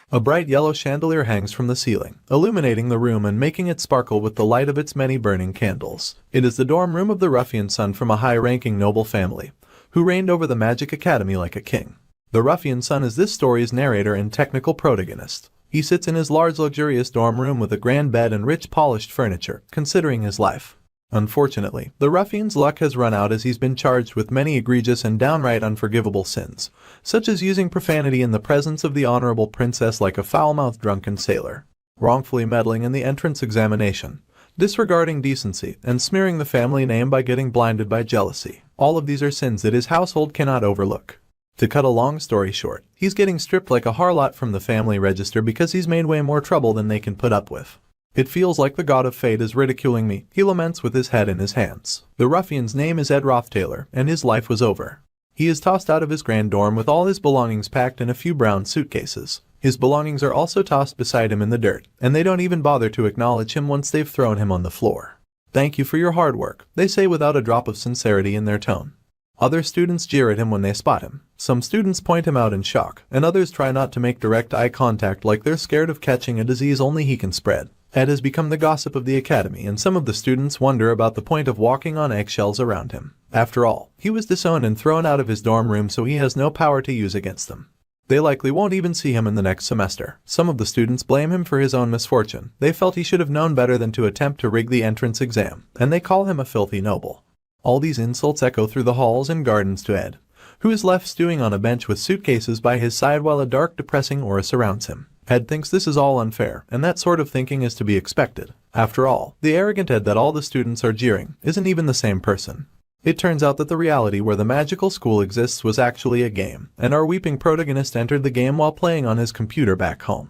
A bright yellow chandelier hangs from the ceiling, illuminating the room and making it sparkle with the light of its many burning candles. It is the dorm room of the ruffian son from a high-ranking noble family, who reigned over the Magic Academy like a king. The ruffian son is this story's narrator and technical protagonist. He sits in his large luxurious dorm room with a grand bed and rich polished furniture, considering his life. Unfortunately, the ruffian's luck has run out as he's been charged with many egregious and downright unforgivable sins, such as using profanity in the presence of the honorable princess like a foul-mouthed drunken sailor, wrongfully meddling in the entrance examination, disregarding decency, and smearing the family name by getting blinded by jealousy. All of these are sins that his household cannot overlook. To cut a long story short, he's getting stripped like a harlot from the family register because he's made way more trouble than they can put up with. It feels like the god of fate is ridiculing me, he laments with his head in his hands. The ruffian's name is Ed Roth Taylor, and his life was over. He is tossed out of his grand dorm with all his belongings packed in a few brown suitcases. His belongings are also tossed beside him in the dirt, and they don't even bother to acknowledge him once they've thrown him on the floor. "Thank you for your hard work," they say without a drop of sincerity in their tone. Other students jeer at him when they spot him. Some students point him out in shock, and others try not to make direct eye contact like they're scared of catching a disease only he can spread. Ed has become the gossip of the academy, and some of the students wonder about the point of walking on eggshells around him. After all, he was disowned and thrown out of his dorm room, so he has no power to use against them. They likely won't even see him in the next semester. Some of the students blame him for his own misfortune. They felt he should have known better than to attempt to rig the entrance exam, and they call him a filthy noble. All these insults echo through the halls and gardens to Ed, who is left stewing on a bench with suitcases by his side while a dark, depressing aura surrounds him. Ed thinks this is all unfair, and that sort of thinking is to be expected. After all, the arrogant Ed that all the students are jeering isn't even the same person. It turns out that the reality where the magical school exists was actually a game, and our weeping protagonist entered the game while playing on his computer back home.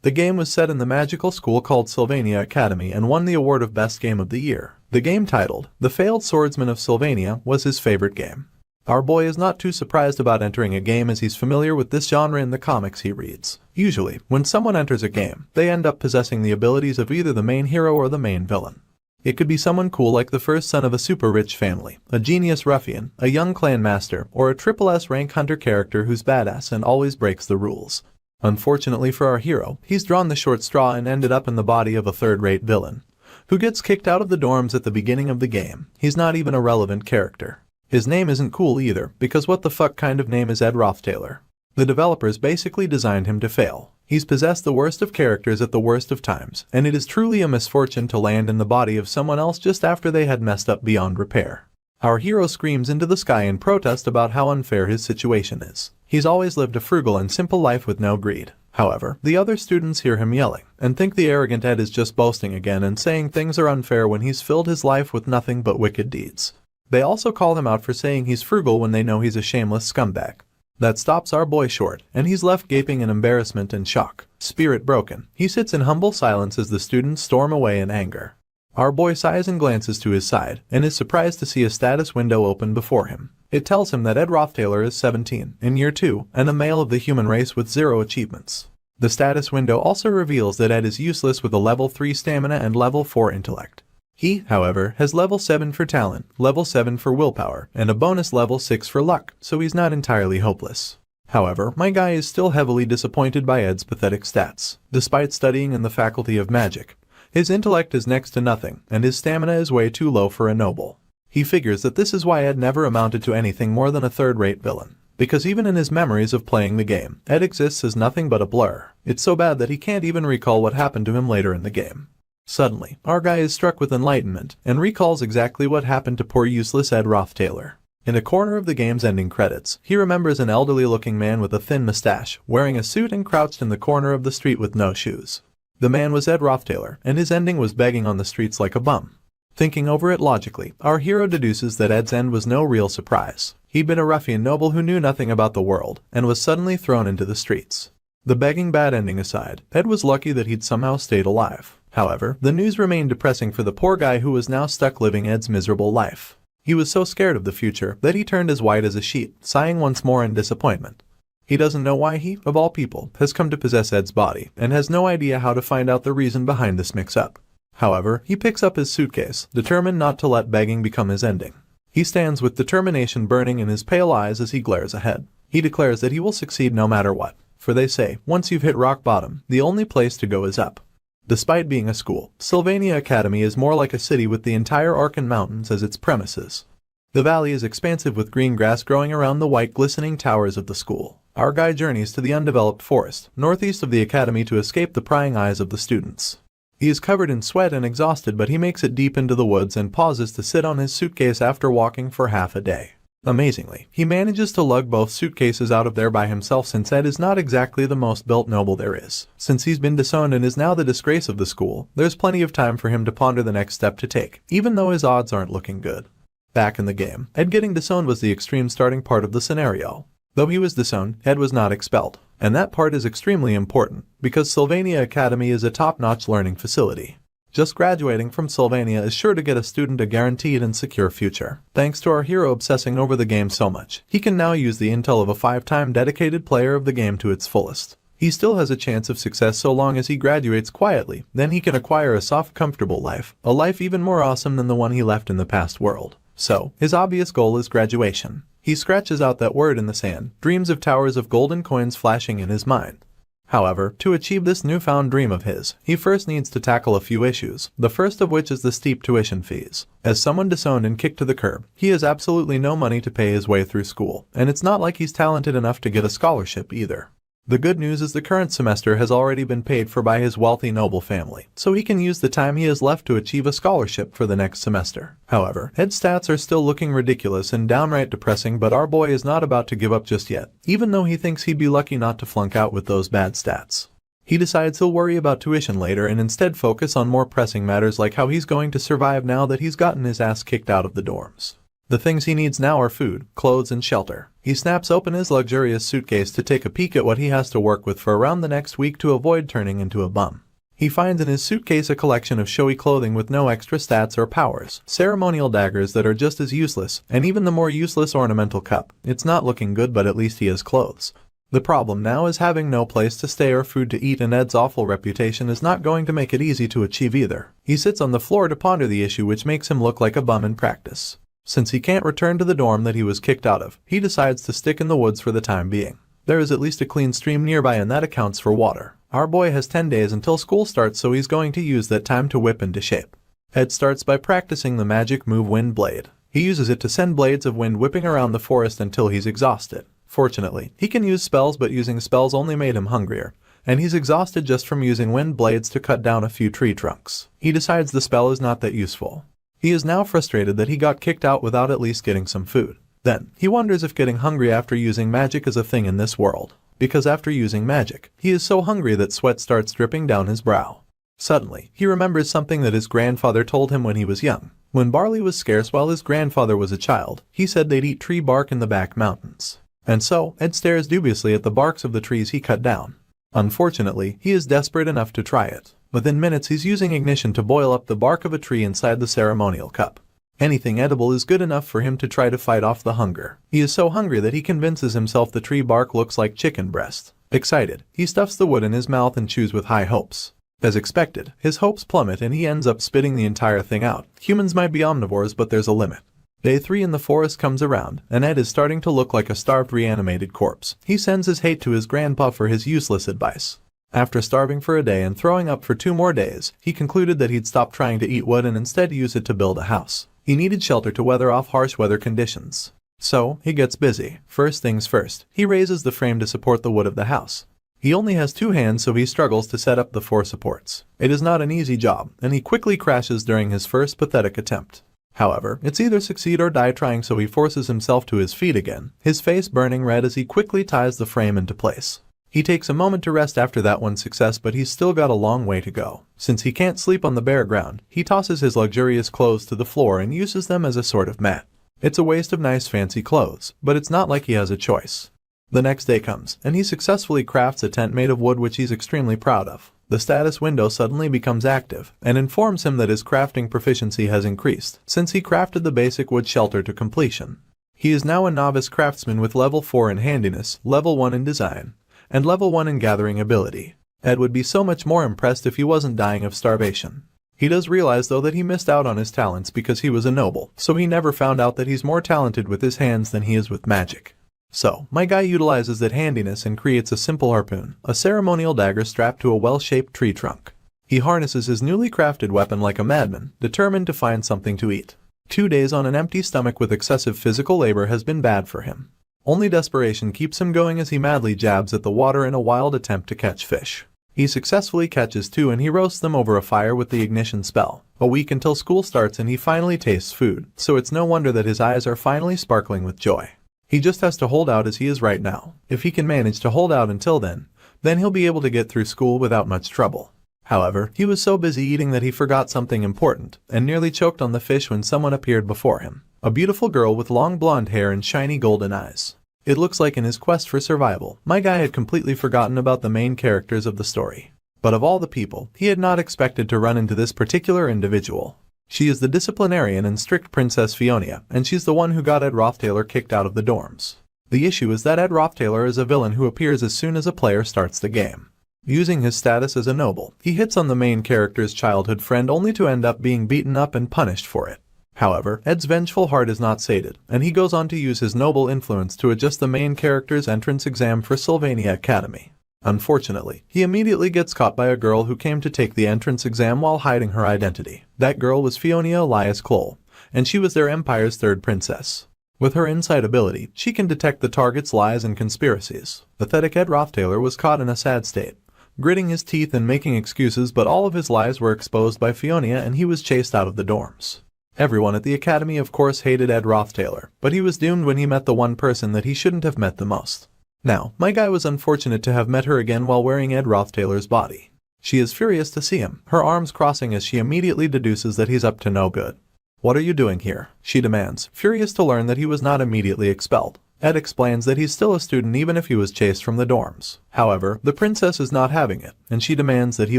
The game was set in the magical school called Sylvania Academy and won the award of Best Game of the Year. The game, titled The Failed Swordsman of Sylvania, was his favorite game. Our boy is not too surprised about entering a game as he's familiar with this genre in the comics he reads. Usually, when someone enters a game, they end up possessing the abilities of either the main hero or the main villain. It could be someone cool like the first son of a super rich family, a genius ruffian, a young clan master, or a triple S rank hunter character who's badass and always breaks the rules. Unfortunately for our hero, he's drawn the short straw and ended up in the body of a third-rate villain, who gets kicked out of the dorms at the beginning of the game. He's not even a relevant character. His name isn't cool either, because what the fuck kind of name is Ed Roth Taylor? The developers basically designed him to fail. He's possessed the worst of characters at the worst of times, and it is truly a misfortune to land in the body of someone else just after they had messed up beyond repair. Our hero screams into the sky in protest about how unfair his situation is. He's always lived a frugal and simple life with no greed. However, the other students hear him yelling, and think the arrogant Ed is just boasting again and saying things are unfair when he's filled his life with nothing but wicked deeds. They also call him out for saying he's frugal when they know he's a shameless scumbag. That stops our boy short, and he's left gaping in embarrassment and shock. Spirit broken, he sits in humble silence as the students storm away in anger. Our boy sighs and glances to his side, and is surprised to see a status window open before him. It tells him that Ed Roth Taylor is 17, in year 2, and a male of the human race with 0 achievements. The status window also reveals that Ed is useless with a level 3 stamina and level 4 intellect. He, however, has level 7 for talent, level 7 for willpower, and a bonus level 6 for luck, so he's not entirely hopeless. However, my guy is still heavily disappointed by Ed's pathetic stats. Despite studying in the Faculty of Magic, his intellect is next to nothing, and his stamina is way too low for a noble. He figures that this is why Ed never amounted to anything more than a third-rate villain. Because even in his memories of playing the game, Ed exists as nothing but a blur. It's so bad that he can't even recall what happened to him later in the game. Suddenly, our guy is struck with enlightenment, and recalls exactly what happened to poor useless Ed Roth Taylor. In a corner of the game's ending credits, he remembers an elderly-looking man with a thin mustache, wearing a suit and crouched in the corner of the street with no shoes. The man was Ed Roth Taylor, and his ending was begging on the streets like a bum. Thinking over it logically, our hero deduces that Ed's end was no real surprise. He'd been a ruffian noble who knew nothing about the world, and was suddenly thrown into the streets. The begging bad ending aside, Ed was lucky that he'd somehow stayed alive. However, the news remained depressing for the poor guy who was now stuck living Ed's miserable life. He was so scared of the future that he turned as white as a sheet, sighing once more in disappointment. He doesn't know why he, of all people, has come to possess Ed's body, and has no idea how to find out the reason behind this mix-up. However, he picks up his suitcase, determined not to let begging become his ending. He stands with determination burning in his pale eyes as he glares ahead. He declares that he will succeed no matter what. for they say, once you've hit rock bottom, the only place to go is up. Despite being a school, Sylvania Academy is more like a city with the entire Arkan Mountains as its premises. The valley is expansive with green grass growing around the white glistening towers of the school. Our guide journeys to the undeveloped forest, northeast of the academy to escape the prying eyes of the students. He is covered in sweat and exhausted, but he makes it deep into the woods and pauses to sit on his suitcase after walking for half a day. Amazingly, he manages to lug both suitcases out of there by himself since Ed is not exactly the most built noble there is. Since he's been disowned and is now the disgrace of the school, there's plenty of time for him to ponder the next step to take, even though his odds aren't looking good. Back in the game, Ed getting disowned was the extreme starting part of the scenario. Though he was disowned, Ed was not expelled. And that part is extremely important, because Sylvania Academy is a top-notch learning facility. Just graduating from Sylvania is sure to get a student a guaranteed and secure future. Thanks to our hero obsessing over the game so much, he can now use the intel of a 5-time dedicated player of the game to its fullest. He still has a chance of success so long as he graduates quietly, then he can acquire a soft, comfortable life, a life even more awesome than the one he left in the past world. So, his obvious goal is graduation. He scratches out that word in the sand, dreams of towers of golden coins flashing in his mind. However, to achieve this newfound dream of his, he first needs to tackle a few issues, the first of which is the steep tuition fees. As someone disowned and kicked to the curb, he has absolutely no money to pay his way through school, and it's not like he's talented enough to get a scholarship either. The good news is the current semester has already been paid for by his wealthy noble family, so he can use the time he has left to achieve a scholarship for the next semester. However, Ed's stats are still looking ridiculous and downright depressing, but our boy is not about to give up just yet, even though he thinks he'd be lucky not to flunk out with those bad stats. He decides he'll worry about tuition later and instead focus on more pressing matters like how he's going to survive now that he's gotten his ass kicked out of the dorms. The things he needs now are food, clothes, and shelter. He snaps open his luxurious suitcase to take a peek at what he has to work with for around the next week to avoid turning into a bum. He finds in his suitcase a collection of showy clothing with no extra stats or powers, ceremonial daggers that are just as useless, and even the more useless ornamental cup. It's not looking good, but at least he has clothes. The problem now is having no place to stay or food to eat, and Ed's awful reputation is not going to make it easy to achieve either. He sits on the floor to ponder the issue, which makes him look like a bum in practice. Since he can't return to the dorm that he was kicked out of, he decides to stick in the woods for the time being. There is at least a clean stream nearby, and that accounts for water. Our boy has 10 days until school starts, so he's going to use that time to whip into shape. Ed starts by practicing the magic move Wind Blade. He uses it to send blades of wind whipping around the forest until he's exhausted. Fortunately, he can use spells, but using spells only made him hungrier, and he's exhausted just from using wind blades to cut down a few tree trunks. He decides the spell is not that useful. He is now frustrated that he got kicked out without at least getting some food. Then, he wonders if getting hungry after using magic is a thing in this world. Because after using magic, he is so hungry that sweat starts dripping down his brow. Suddenly, he remembers something that his grandfather told him when he was young. When barley was scarce while his grandfather was a child, he said they'd eat tree bark in the back mountains. And so, Ed stares dubiously at the barks of the trees he cut down. Unfortunately, he is desperate enough to try it. Within minutes, he's using ignition to boil up the bark of a tree inside the ceremonial cup. Anything edible is good enough for him to try to fight off the hunger. He is so hungry that he convinces himself the tree bark looks like chicken breast. Excited, he stuffs the wood in his mouth and chews with high hopes. As expected, his hopes plummet and he ends up spitting the entire thing out. Humans might be omnivores, but there's a limit. Day 3 in the forest comes around, and Ed is starting to look like a starved, reanimated corpse. He sends his hate to his grandpa for his useless advice. After starving for a day and throwing up for 2 more days, he concluded that he'd stop trying to eat wood and instead use it to build a house. He needed shelter to weather off harsh weather conditions. So, he gets busy. First things first, he raises the frame to support the wood of the house. He only has 2 hands, so he struggles to set up the 4 supports. It is not an easy job, and he quickly crashes during his first pathetic attempt. However, it's either succeed or die trying, so he forces himself to his feet again, his face burning red as he quickly ties the frame into place. He takes a moment to rest after that one success, but he's still got a long way to go. Since he can't sleep on the bare ground, he tosses his luxurious clothes to the floor and uses them as a sort of mat. It's a waste of nice fancy clothes, but it's not like he has a choice. The next day comes, and he successfully crafts a tent made of wood, which he's extremely proud of. The status window suddenly becomes active, and informs him that his crafting proficiency has increased, since he crafted the basic wood shelter to completion. He is now a novice craftsman with level 4 in handiness, level 1 in design, and level 1 in gathering ability. Ed would be so much more impressed if he wasn't dying of starvation. He does realize though that he missed out on his talents because he was a noble, so he never found out that he's more talented with his hands than he is with magic. So, my guy utilizes that handiness and creates a simple harpoon, a ceremonial dagger strapped to a well-shaped tree trunk. He harnesses his newly crafted weapon like a madman, determined to find something to eat. 2 days on an empty stomach with excessive physical labor has been bad for him. Only desperation keeps him going as he madly jabs at the water in a wild attempt to catch fish. He successfully catches 2 and he roasts them over a fire with the ignition spell. A week until school starts and he finally tastes food, so it's no wonder that his eyes are finally sparkling with joy. He just has to hold out as he is right now. If he can manage to hold out until then he'll be able to get through school without much trouble. However, he was so busy eating that he forgot something important, and nearly choked on the fish when someone appeared before him. A beautiful girl with long blonde hair and shiny golden eyes. It looks like in his quest for survival, my guy had completely forgotten about the main characters of the story. But of all the people, he had not expected to run into this particular individual. She is the disciplinarian and strict Princess Fiona, and she's the one who got Ed Roth Taylor kicked out of the dorms. The issue is that Ed Roth Taylor is a villain who appears as soon as a player starts the game. Using his status as a noble, he hits on the main character's childhood friend only to end up being beaten up and punished for it. However, Ed's vengeful heart is not sated, and he goes on to use his noble influence to adjust the main character's entrance exam for Sylvania Academy. Unfortunately, he immediately gets caught by a girl who came to take the entrance exam while hiding her identity. That girl was Fiona Elias Cole, and she was their empire's 3rd princess. With her insight ability, she can detect the target's lies and conspiracies. Pathetic Ed Roth Taylor was caught in a sad state, gritting his teeth and making excuses, but all of his lies were exposed by Fiona and he was chased out of the dorms. Everyone at the academy of course hated Ed Roth Taylor, but he was doomed when he met the one person that he shouldn't have met the most. Now, my guy was unfortunate to have met her again while wearing Ed Roth Taylor's body. She is furious to see him, her arms crossing as she immediately deduces that he's up to no good. "What are you doing here?" she demands, furious to learn that he was not immediately expelled. Ed explains that he's still a student even if he was chased from the dorms. However, the princess is not having it, and she demands that he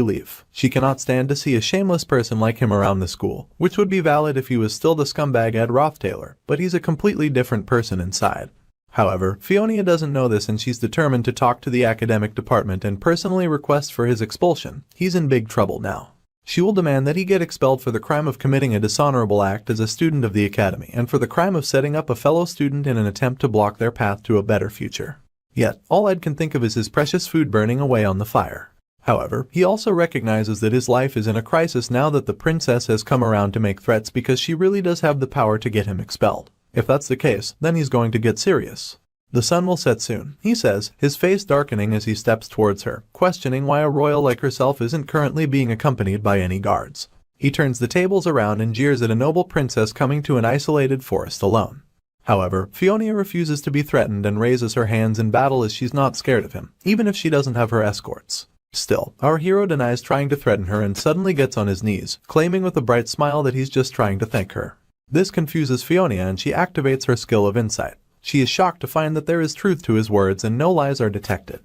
leave. She cannot stand to see a shameless person like him around the school, which would be valid if he was still the scumbag Ed Roth Taylor, but he's a completely different person inside. However, Fiona doesn't know this and she's determined to talk to the academic department and personally request for his expulsion. He's in big trouble now. She will demand that he get expelled for the crime of committing a dishonorable act as a student of the academy and for the crime of setting up a fellow student in an attempt to block their path to a better future. Yet, all Ed can think of is his precious food burning away on the fire. However, he also recognizes that his life is in a crisis now that the princess has come around to make threats because she really does have the power to get him expelled. If that's the case, then he's going to get serious. The sun will set soon, he says, his face darkening as he steps towards her, questioning why a royal like herself isn't currently being accompanied by any guards. He turns the tables around and jeers at a noble princess coming to an isolated forest alone. However, Fiona refuses to be threatened and raises her hands in battle as she's not scared of him, even if she doesn't have her escorts. Still, our hero denies trying to threaten her and suddenly gets on his knees, claiming with a bright smile that he's just trying to thank her. This confuses Fiona and she activates her skill of insight. She is shocked to find that there is truth to his words and no lies are detected.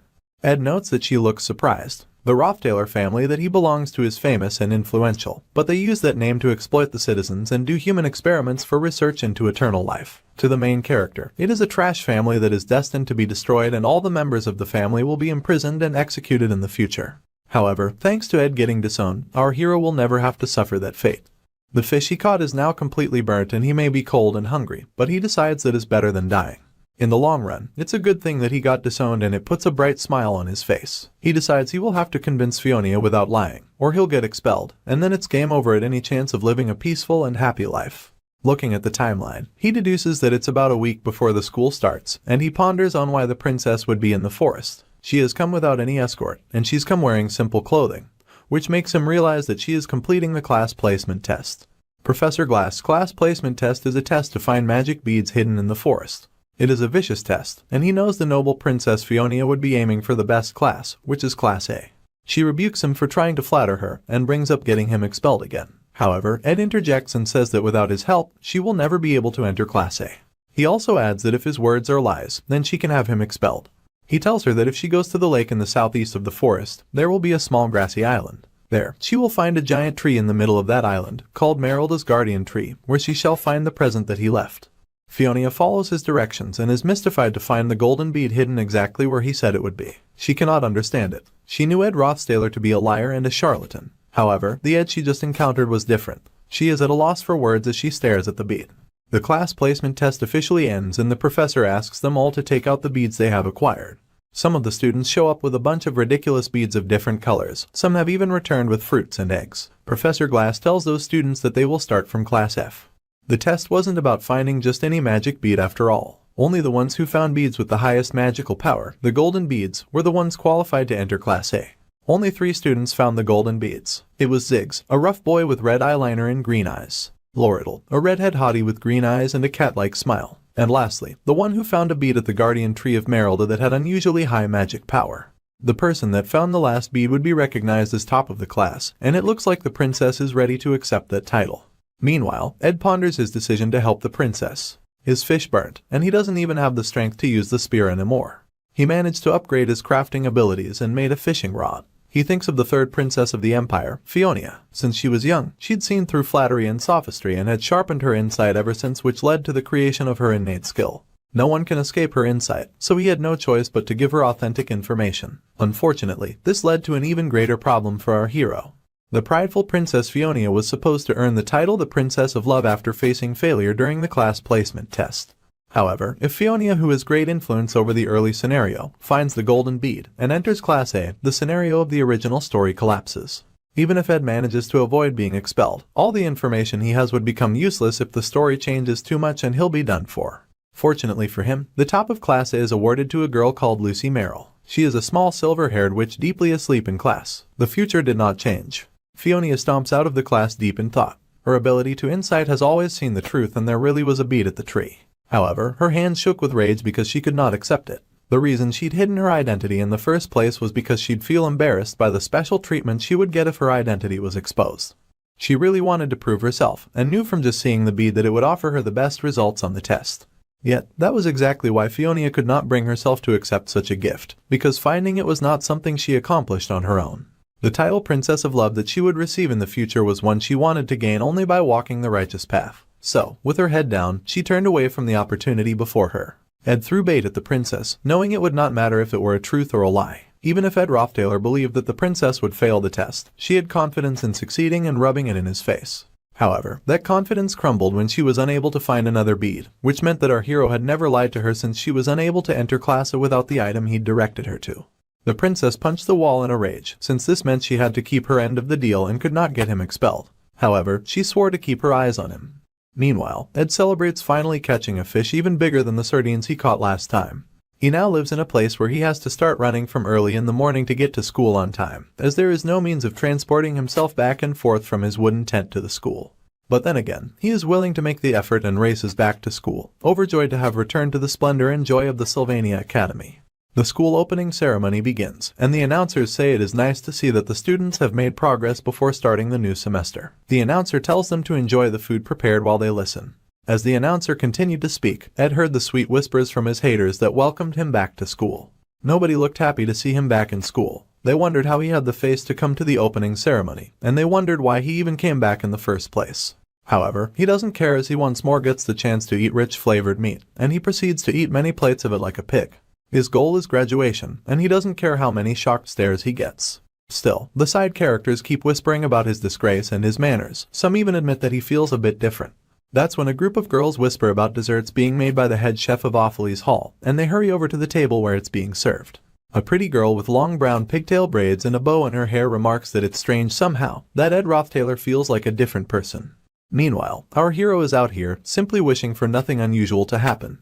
Ed notes that she looks surprised. The Roth Taylor family that he belongs to is famous and influential, but they use that name to exploit the citizens and do human experiments for research into eternal life. To the main character, it is a trash family that is destined to be destroyed and all the members of the family will be imprisoned and executed in the future. However, thanks to Ed getting disowned, our hero will never have to suffer that fate. The fish he caught is now completely burnt and he may be cold and hungry, but he decides that is better than dying. In the long run, it's a good thing that he got disowned and it puts a bright smile on his face. He decides he will have to convince Fiona without lying, or he'll get expelled, and then it's game over at any chance of living a peaceful and happy life. Looking at the timeline, he deduces that it's about a week before the school starts, and he ponders on why the princess would be in the forest. She has come without any escort, and she's come wearing simple clothing, which makes him realize that she is completing the class placement test. Professor Glass' class placement test is a test to find magic beads hidden in the forest. It is a vicious test, and he knows the noble Princess Fiona would be aiming for the best class, which is Class A. She rebukes him for trying to flatter her, and brings up getting him expelled again. However, Ed interjects and says that without his help, she will never be able to enter Class A. He also adds that if his words are lies, then she can have him expelled. He tells her that if she goes to the lake in the southeast of the forest, there will be a small grassy island. There, she will find a giant tree in the middle of that island, called Merylda's Guardian Tree, where she shall find the present that he left. Fiona follows his directions and is mystified to find the golden bead hidden exactly where he said it would be. She cannot understand it. She knew Ed Roth Taylor to be a liar and a charlatan. However, the Ed she just encountered was different. She is at a loss for words as she stares at the bead. The class placement test officially ends and the professor asks them all to take out the beads they have acquired. Some of the students show up with a bunch of ridiculous beads of different colors. Some have even returned with fruits and eggs. Professor Glass tells those students that they will start from Class F. The test wasn't about finding just any magic bead after all. Only the ones who found beads with the highest magical power, the golden beads, were the ones qualified to enter Class A. Only 3 students found the golden beads. It was Ziggs, a rough boy with red eyeliner and green eyes. Lortell, a redhead hottie with green eyes and a cat-like smile. And lastly, the one who found a bead at the guardian tree of Merelda that had unusually high magic power. The person that found the last bead would be recognized as top of the class, and it looks like the princess is ready to accept that title. Meanwhile, Ed ponders his decision to help the princess. His fish burnt, and he doesn't even have the strength to use the spear anymore. He managed to upgrade his crafting abilities and made a fishing rod. He thinks of the third princess of the empire, Fiona. Since she was young, she'd seen through flattery and sophistry and had sharpened her insight ever since, which led to the creation of her innate skill. No one can escape her insight, so he had no choice but to give her authentic information. Unfortunately, this led to an even greater problem for our hero. The prideful Princess Fiona was supposed to earn the title the Princess of Love after facing failure during the class placement test. However, if Fiona, who has great influence over the early scenario, finds the golden bead and enters Class A, the scenario of the original story collapses. Even if Ed manages to avoid being expelled, all the information he has would become useless if the story changes too much and he'll be done for. Fortunately for him, the top of Class A is awarded to a girl called Lucy Merrill. She is a small silver-haired witch deeply asleep in class. The future did not change. Fiona stomps out of the class deep in thought. Her ability to insight has always seen the truth, and there really was a bead at the tree. However, her hands shook with rage because she could not accept it. The reason she'd hidden her identity in the first place was because she'd feel embarrassed by the special treatment she would get if her identity was exposed. She really wanted to prove herself, and knew from just seeing the bead that it would offer her the best results on the test. Yet, that was exactly why Fiona could not bring herself to accept such a gift, because finding it was not something she accomplished on her own. The title Princess of Love that she would receive in the future was one she wanted to gain only by walking the righteous path. So, with her head down, she turned away from the opportunity before her. Ed threw bait at the princess, knowing it would not matter if it were a truth or a lie. Even if Ed Roth Taylor believed that the princess would fail the test, she had confidence in succeeding and rubbing it in his face. However, that confidence crumbled when she was unable to find another bead, which meant that our hero had never lied to her since she was unable to enter Class A without the item he'd directed her to. The princess punched the wall in a rage, since this meant she had to keep her end of the deal and could not get him expelled. However, she swore to keep her eyes on him. Meanwhile, Ed celebrates finally catching a fish even bigger than the sardines he caught last time. He now lives in a place where he has to start running from early in the morning to get to school on time, as there is no means of transporting himself back and forth from his wooden tent to the school. But then again, he is willing to make the effort and races back to school, overjoyed to have returned to the splendor and joy of the Sylvania Academy. The school opening ceremony begins, and the announcers say it is nice to see that the students have made progress before starting the new semester. The announcer tells them to enjoy the food prepared while they listen. As the announcer continued to speak, Ed heard the sweet whispers from his haters that welcomed him back to school. Nobody looked happy to see him back in school. They wondered how he had the face to come to the opening ceremony, and they wondered why he even came back in the first place. However, he doesn't care as he once more gets the chance to eat rich flavored meat, and he proceeds to eat many plates of it like a pig. His goal is graduation, and he doesn't care how many shocked stares he gets. Still, the side characters keep whispering about his disgrace and his manners. Some even admit that he feels a bit different. That's when a group of girls whisper about desserts being made by the head chef of Offles Hall, and they hurry over to the table where it's being served. A pretty girl with long brown pigtail braids and a bow in her hair remarks that it's strange somehow that Ed Roth Taylor feels like a different person. Meanwhile, our hero is out here, simply wishing for nothing unusual to happen.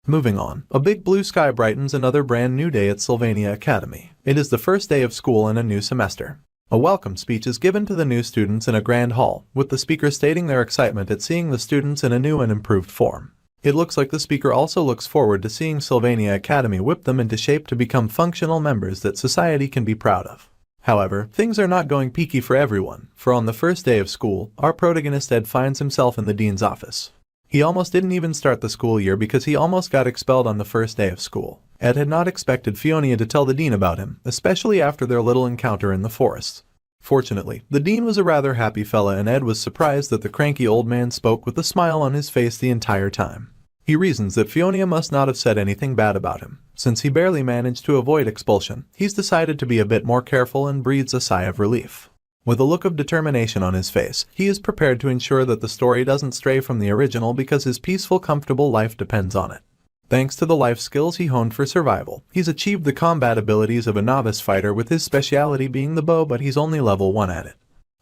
Moving on, a big blue sky brightens another brand new day at Sylvania Academy. It is the first day of school and a new semester. A welcome speech is given to the new students in a grand hall, with the speaker stating their excitement at seeing the students in a new and improved form. It looks like the speaker also looks forward to seeing Sylvania Academy whip them into shape to become functional members that society can be proud of. However, things are not going peaky for everyone, for on the first day of school, our protagonist Ed finds himself in the dean's office. He almost didn't even start the school year because he almost got expelled on the first day of school. Ed had not expected Fiona to tell the dean about him, especially after their little encounter in the forest. Fortunately, the dean was a rather happy fella, and Ed was surprised that the cranky old man spoke with a smile on his face the entire time. He reasons that Fiona must not have said anything bad about him. Since he barely managed to avoid expulsion, he's decided to be a bit more careful and breathes a sigh of relief. With a look of determination on his face, he is prepared to ensure that the story doesn't stray from the original because his peaceful, comfortable life depends on it. Thanks to the life skills he honed for survival, he's achieved the combat abilities of a novice fighter, with his speciality being the bow, but he's only level 1 at it.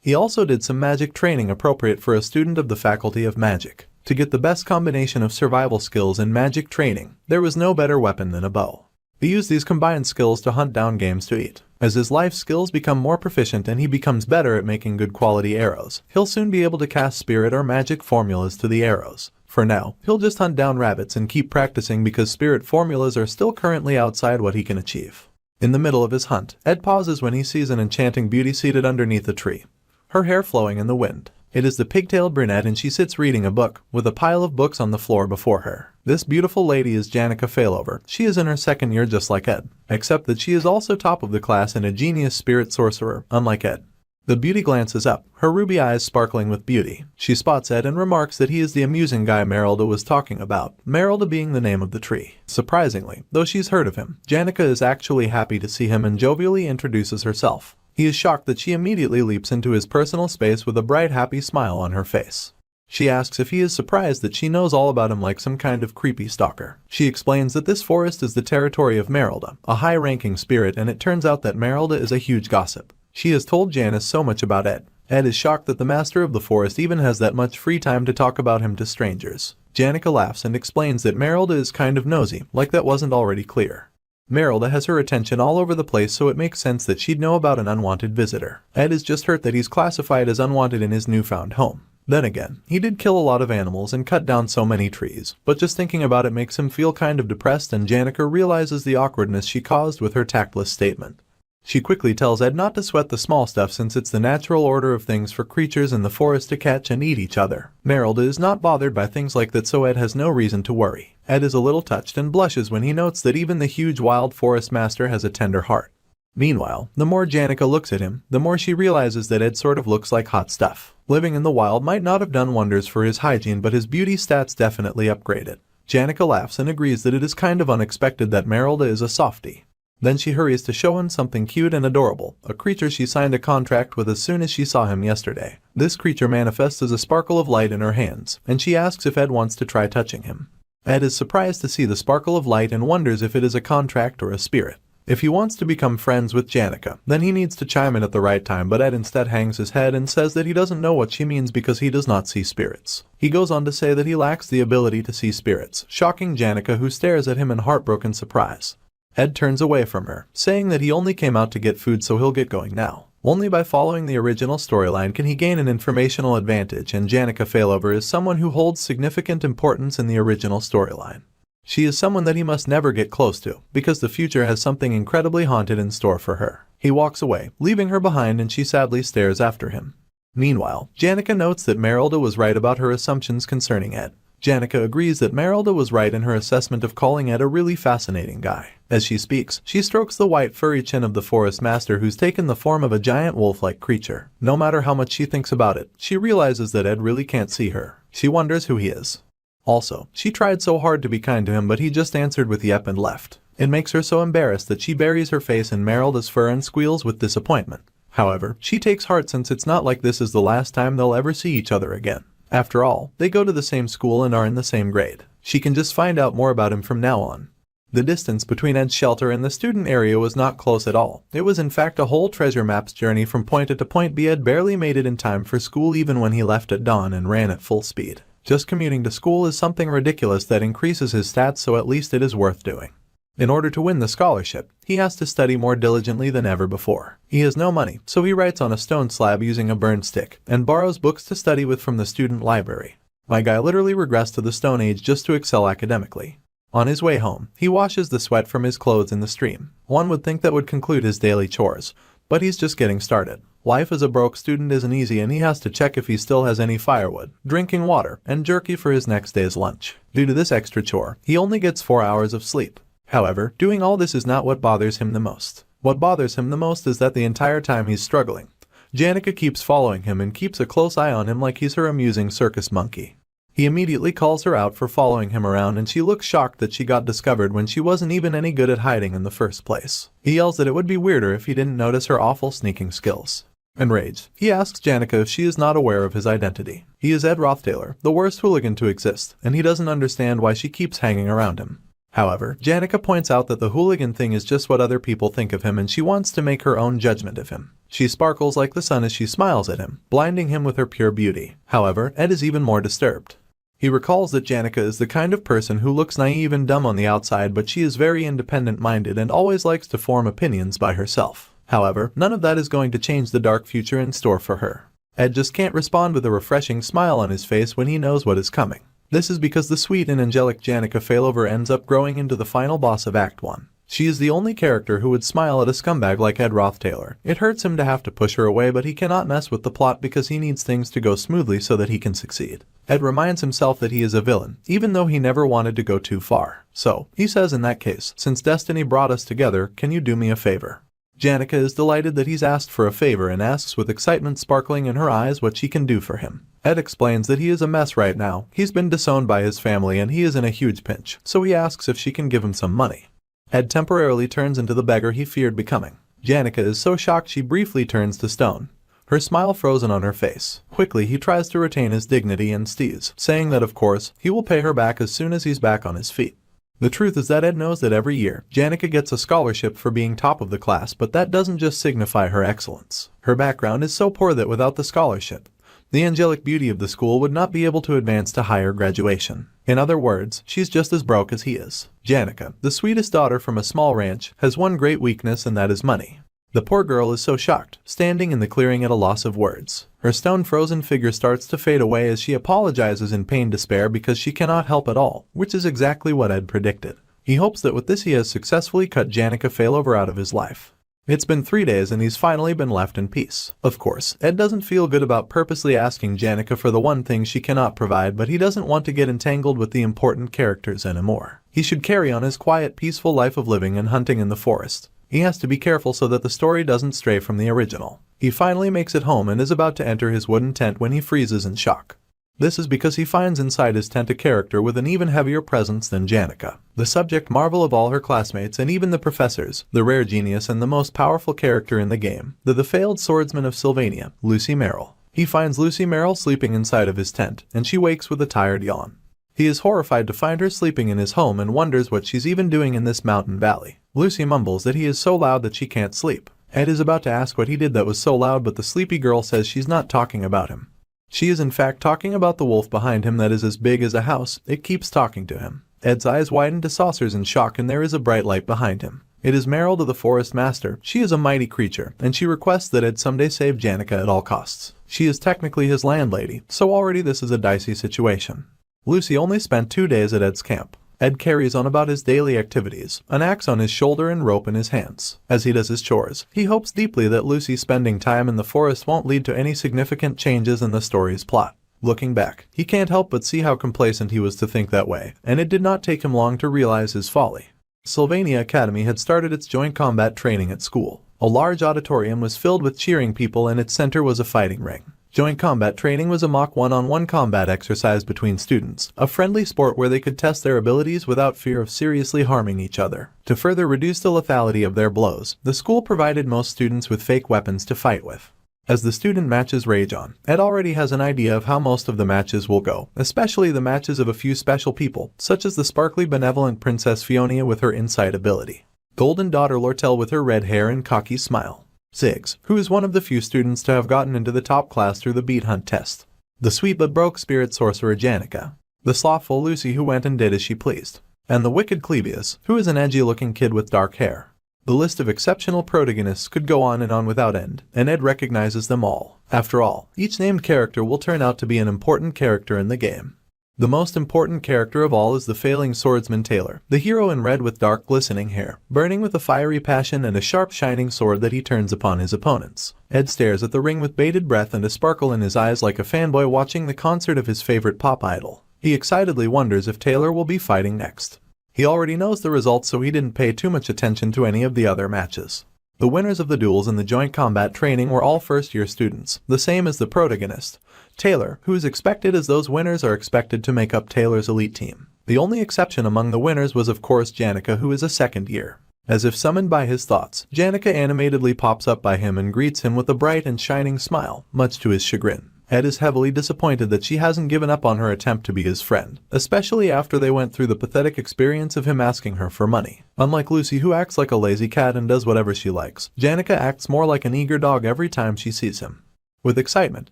He also did some magic training appropriate for a student of the Faculty of Magic. To get the best combination of survival skills and magic training, there was no better weapon than a bow. He used these combined skills to hunt down games to eat. As his life skills become more proficient and he becomes better at making good quality arrows, he'll soon be able to cast spirit or magic formulas to the arrows. For now, he'll just hunt down rabbits and keep practicing because spirit formulas are still currently outside what he can achieve. In the middle of his hunt, Ed pauses when he sees an enchanting beauty seated underneath a tree, her hair flowing in the wind. It is the pigtailed brunette, and she sits reading a book, with a pile of books on the floor before her. This beautiful lady is Janica Failover. She is in her second year just like Ed, except that she is also top of the class and a genius spirit sorcerer, unlike Ed. The beauty glances up, her ruby eyes sparkling with beauty. She spots Ed and remarks that he is the amusing guy Merylda was talking about, Merylda being the name of the tree. Surprisingly, though she's heard of him, Janica is actually happy to see him and jovially introduces herself. He is shocked that she immediately leaps into his personal space with a bright, happy smile on her face. She asks if he is surprised that she knows all about him like some kind of creepy stalker. She explains that this forest is the territory of Merylda, a high-ranking spirit, and it turns out that Merylda is a huge gossip. She has told Janice so much about Ed. Ed is shocked that the master of the forest even has that much free time to talk about him to strangers. Janica laughs and explains that Merylda is kind of nosy, like that wasn't already clear. Merylda has her attention all over the place, so it makes sense that she'd know about an unwanted visitor. Ed is just hurt that he's classified as unwanted in his newfound home. Then again, he did kill a lot of animals and cut down so many trees, but just thinking about it makes him feel kind of depressed, and Janica realizes the awkwardness she caused with her tactless statement. She quickly tells Ed not to sweat the small stuff since it's the natural order of things for creatures in the forest to catch and eat each other. Merylda is not bothered by things like that, so Ed has no reason to worry. Ed is a little touched and blushes when he notes that even the huge wild forest master has a tender heart. Meanwhile, the more Janica looks at him, the more she realizes that Ed sort of looks like hot stuff. Living in the wild might not have done wonders for his hygiene, but his beauty stats definitely upgraded. Janica laughs and agrees that it is kind of unexpected that Merylda is a softie. Then she hurries to show him something cute and adorable, a creature she signed a contract with as soon as she saw him yesterday. This creature manifests as a sparkle of light in her hands, and she asks if Ed wants to try touching him. Ed is surprised to see the sparkle of light and wonders if it is a contract or a spirit. If he wants to become friends with Janica, then he needs to chime in at the right time, but Ed instead hangs his head and says that he doesn't know what she means because he does not see spirits. He goes on to say that he lacks the ability to see spirits, shocking Janica, who stares at him in heartbroken surprise. Ed turns away from her, saying that he only came out to get food, so he'll get going now. Only by following the original storyline can he gain an informational advantage, and Janica Failover is someone who holds significant importance in the original storyline. She is someone that he must never get close to, because the future has something incredibly haunted in store for her. He walks away, leaving her behind, and she sadly stares after him. Meanwhile, Janica notes that Merylda was right about her assumptions concerning Ed. Janica agrees that Merylda was right in her assessment of calling Ed a really fascinating guy. As she speaks, she strokes the white furry chin of the forest master, who's taken the form of a giant wolf-like creature. No matter how much she thinks about it, she realizes that Ed really can't see her. She wonders who he is. Also, she tried so hard to be kind to him, but he just answered with yep and left. It makes her so embarrassed that she buries her face in Merylda's fur and squeals with disappointment. However, she takes heart since it's not like this is the last time they'll ever see each other again. After all, they go to the same school and are in the same grade. She can just find out more about him from now on. The distance between Ed's shelter and the student area was not close at all. It was in fact a whole treasure map's journey from point A to point B. Ed barely made it in time for school even when he left at dawn and ran at full speed. Just commuting to school is something ridiculous that increases his stats, so at least it is worth doing. In order to win the scholarship, he has to study more diligently than ever before. He has no money, so he writes on a stone slab using a burned stick, and borrows books to study with from the student library. My guy literally regressed to the Stone Age just to excel academically. On his way home, he washes the sweat from his clothes in the stream. One would think that would conclude his daily chores, but he's just getting started. Life as a broke student isn't easy, and he has to check if he still has any firewood, drinking water, and jerky for his next day's lunch. Due to this extra chore, he only gets 4 hours of sleep. However, doing all this is not what bothers him the most. What bothers him the most is that the entire time he's struggling, Janica keeps following him and keeps a close eye on him like he's her amusing circus monkey. He immediately calls her out for following him around, and she looks shocked that she got discovered when she wasn't even any good at hiding in the first place. He yells that it would be weirder if he didn't notice her awful sneaking skills. Enraged, he asks Janica if she is not aware of his identity. He is Ed Roth Taylor, the worst hooligan to exist, and he doesn't understand why she keeps hanging around him. However, Janica points out that the hooligan thing is just what other people think of him and she wants to make her own judgment of him. She sparkles like the sun as she smiles at him, blinding him with her pure beauty. However, Ed is even more disturbed. He recalls that Janica is the kind of person who looks naive and dumb on the outside, but she is very independent-minded and always likes to form opinions by herself. However, none of that is going to change the dark future in store for her. Ed just can't respond with a refreshing smile on his face when he knows what is coming. This is because the sweet and angelic Janica failover ends up growing into the final boss of Act 1. She is the only character who would smile at a scumbag like Ed Roth Taylor. It hurts him to have to push her away, but he cannot mess with the plot because he needs things to go smoothly so that he can succeed. Ed reminds himself that he is a villain, even though he never wanted to go too far. So, he says in that case, since destiny brought us together, can you do me a favor? Janica is delighted that he's asked for a favor and asks with excitement sparkling in her eyes what she can do for him. Ed explains that he is a mess right now. He's been disowned by his family and he is in a huge pinch, so he asks if she can give him some money. Ed temporarily turns into the beggar he feared becoming. Janica is so shocked she briefly turns to stone, her smile frozen on her face. Quickly he tries to retain his dignity and stees, saying that of course, he will pay her back as soon as he's back on his feet. The truth is that Ed knows that every year, Janica gets a scholarship for being top of the class, but that doesn't just signify her excellence. Her background is so poor that without the scholarship, the angelic beauty of the school would not be able to advance to higher graduation. In other words, she's just as broke as he is. Janica, the sweetest daughter from a small ranch, has one great weakness and that is money. The poor girl is so shocked, standing in the clearing at a loss of words. Her stone-frozen figure starts to fade away as she apologizes in pain despair because she cannot help at all, which is exactly what Ed predicted. He hopes that with this he has successfully cut Janica failover out of his life. It's been 3 days and he's finally been left in peace. Of course, Ed doesn't feel good about purposely asking Janica for the one thing she cannot provide, but he doesn't want to get entangled with the important characters anymore. He should carry on his quiet, peaceful life of living and hunting in the forest. He has to be careful so that the story doesn't stray from the original. He finally makes it home and is about to enter his wooden tent when he freezes in shock. This is because he finds inside his tent a character with an even heavier presence than Janica, the subject marvel of all her classmates and even the professors, the rare genius and the most powerful character in the game, the failed swordsman of Sylvania, Lucy Merrill. He finds Lucy Merrill sleeping inside of his tent, and she wakes with a tired yawn. He is horrified to find her sleeping in his home and wonders what she's even doing in this mountain valley. Lucy mumbles that he is so loud that she can't sleep. Ed is about to ask what he did that was so loud, but the sleepy girl says she's not talking about him. She is in fact talking about the wolf behind him that is as big as a house. It keeps talking to him. Ed's eyes widen to saucers in shock and there is a bright light behind him. It is Merrill to the forest master. She is a mighty creature, and she requests that Ed someday save Janica at all costs. She is technically his landlady, so already this is a dicey situation. Lucy only spent 2 days at Ed's camp. Ed carries on about his daily activities, an axe on his shoulder and rope in his hands. As he does his chores, he hopes deeply that Lucy spending time in the forest won't lead to any significant changes in the story's plot. Looking back, he can't help but see how complacent he was to think that way, and it did not take him long to realize his folly. Sylvania Academy had started its joint combat training at school. A large auditorium was filled with cheering people and its center was a fighting ring. Joint combat training was a mock one-on-one combat exercise between students, a friendly sport where they could test their abilities without fear of seriously harming each other. To further reduce the lethality of their blows, the school provided most students with fake weapons to fight with. As the student matches rage on, Ed already has an idea of how most of the matches will go, especially the matches of a few special people, such as the sparkly benevolent Princess Fiona with her insight ability, golden daughter Lortell with her red hair and cocky smile, Ziggs, who is one of the few students to have gotten into the top class through the beat hunt test, the sweet but broke spirit sorcerer Janica, the slothful Lucy who went and did as she pleased, and the wicked Clebius, who is an edgy-looking kid with dark hair. The list of exceptional protagonists could go on and on without end, and Ed recognizes them all. After all, each named character will turn out to be an important character in the game. The most important character of all is the failing swordsman Taylor, the hero in red with dark glistening hair, burning with a fiery passion and a sharp shining sword that he turns upon his opponents. Ed stares at the ring with bated breath and a sparkle in his eyes like a fanboy watching the concert of his favorite pop idol. He excitedly wonders if Taylor will be fighting next. He already knows the results, so he didn't pay too much attention to any of the other matches. The winners of the duels in the joint combat training were all first-year students, the same as the protagonist, Taylor, who is expected as those winners are expected to make up Taylor's elite team. The only exception among the winners was of course Janica, who is a second year. As if summoned by his thoughts, Janica animatedly pops up by him and greets him with a bright and shining smile, much to his chagrin. Ed is heavily disappointed that she hasn't given up on her attempt to be his friend, especially after they went through the pathetic experience of him asking her for money. Unlike Lucy, who acts like a lazy cat and does whatever she likes, Janica acts more like an eager dog every time she sees him. With excitement,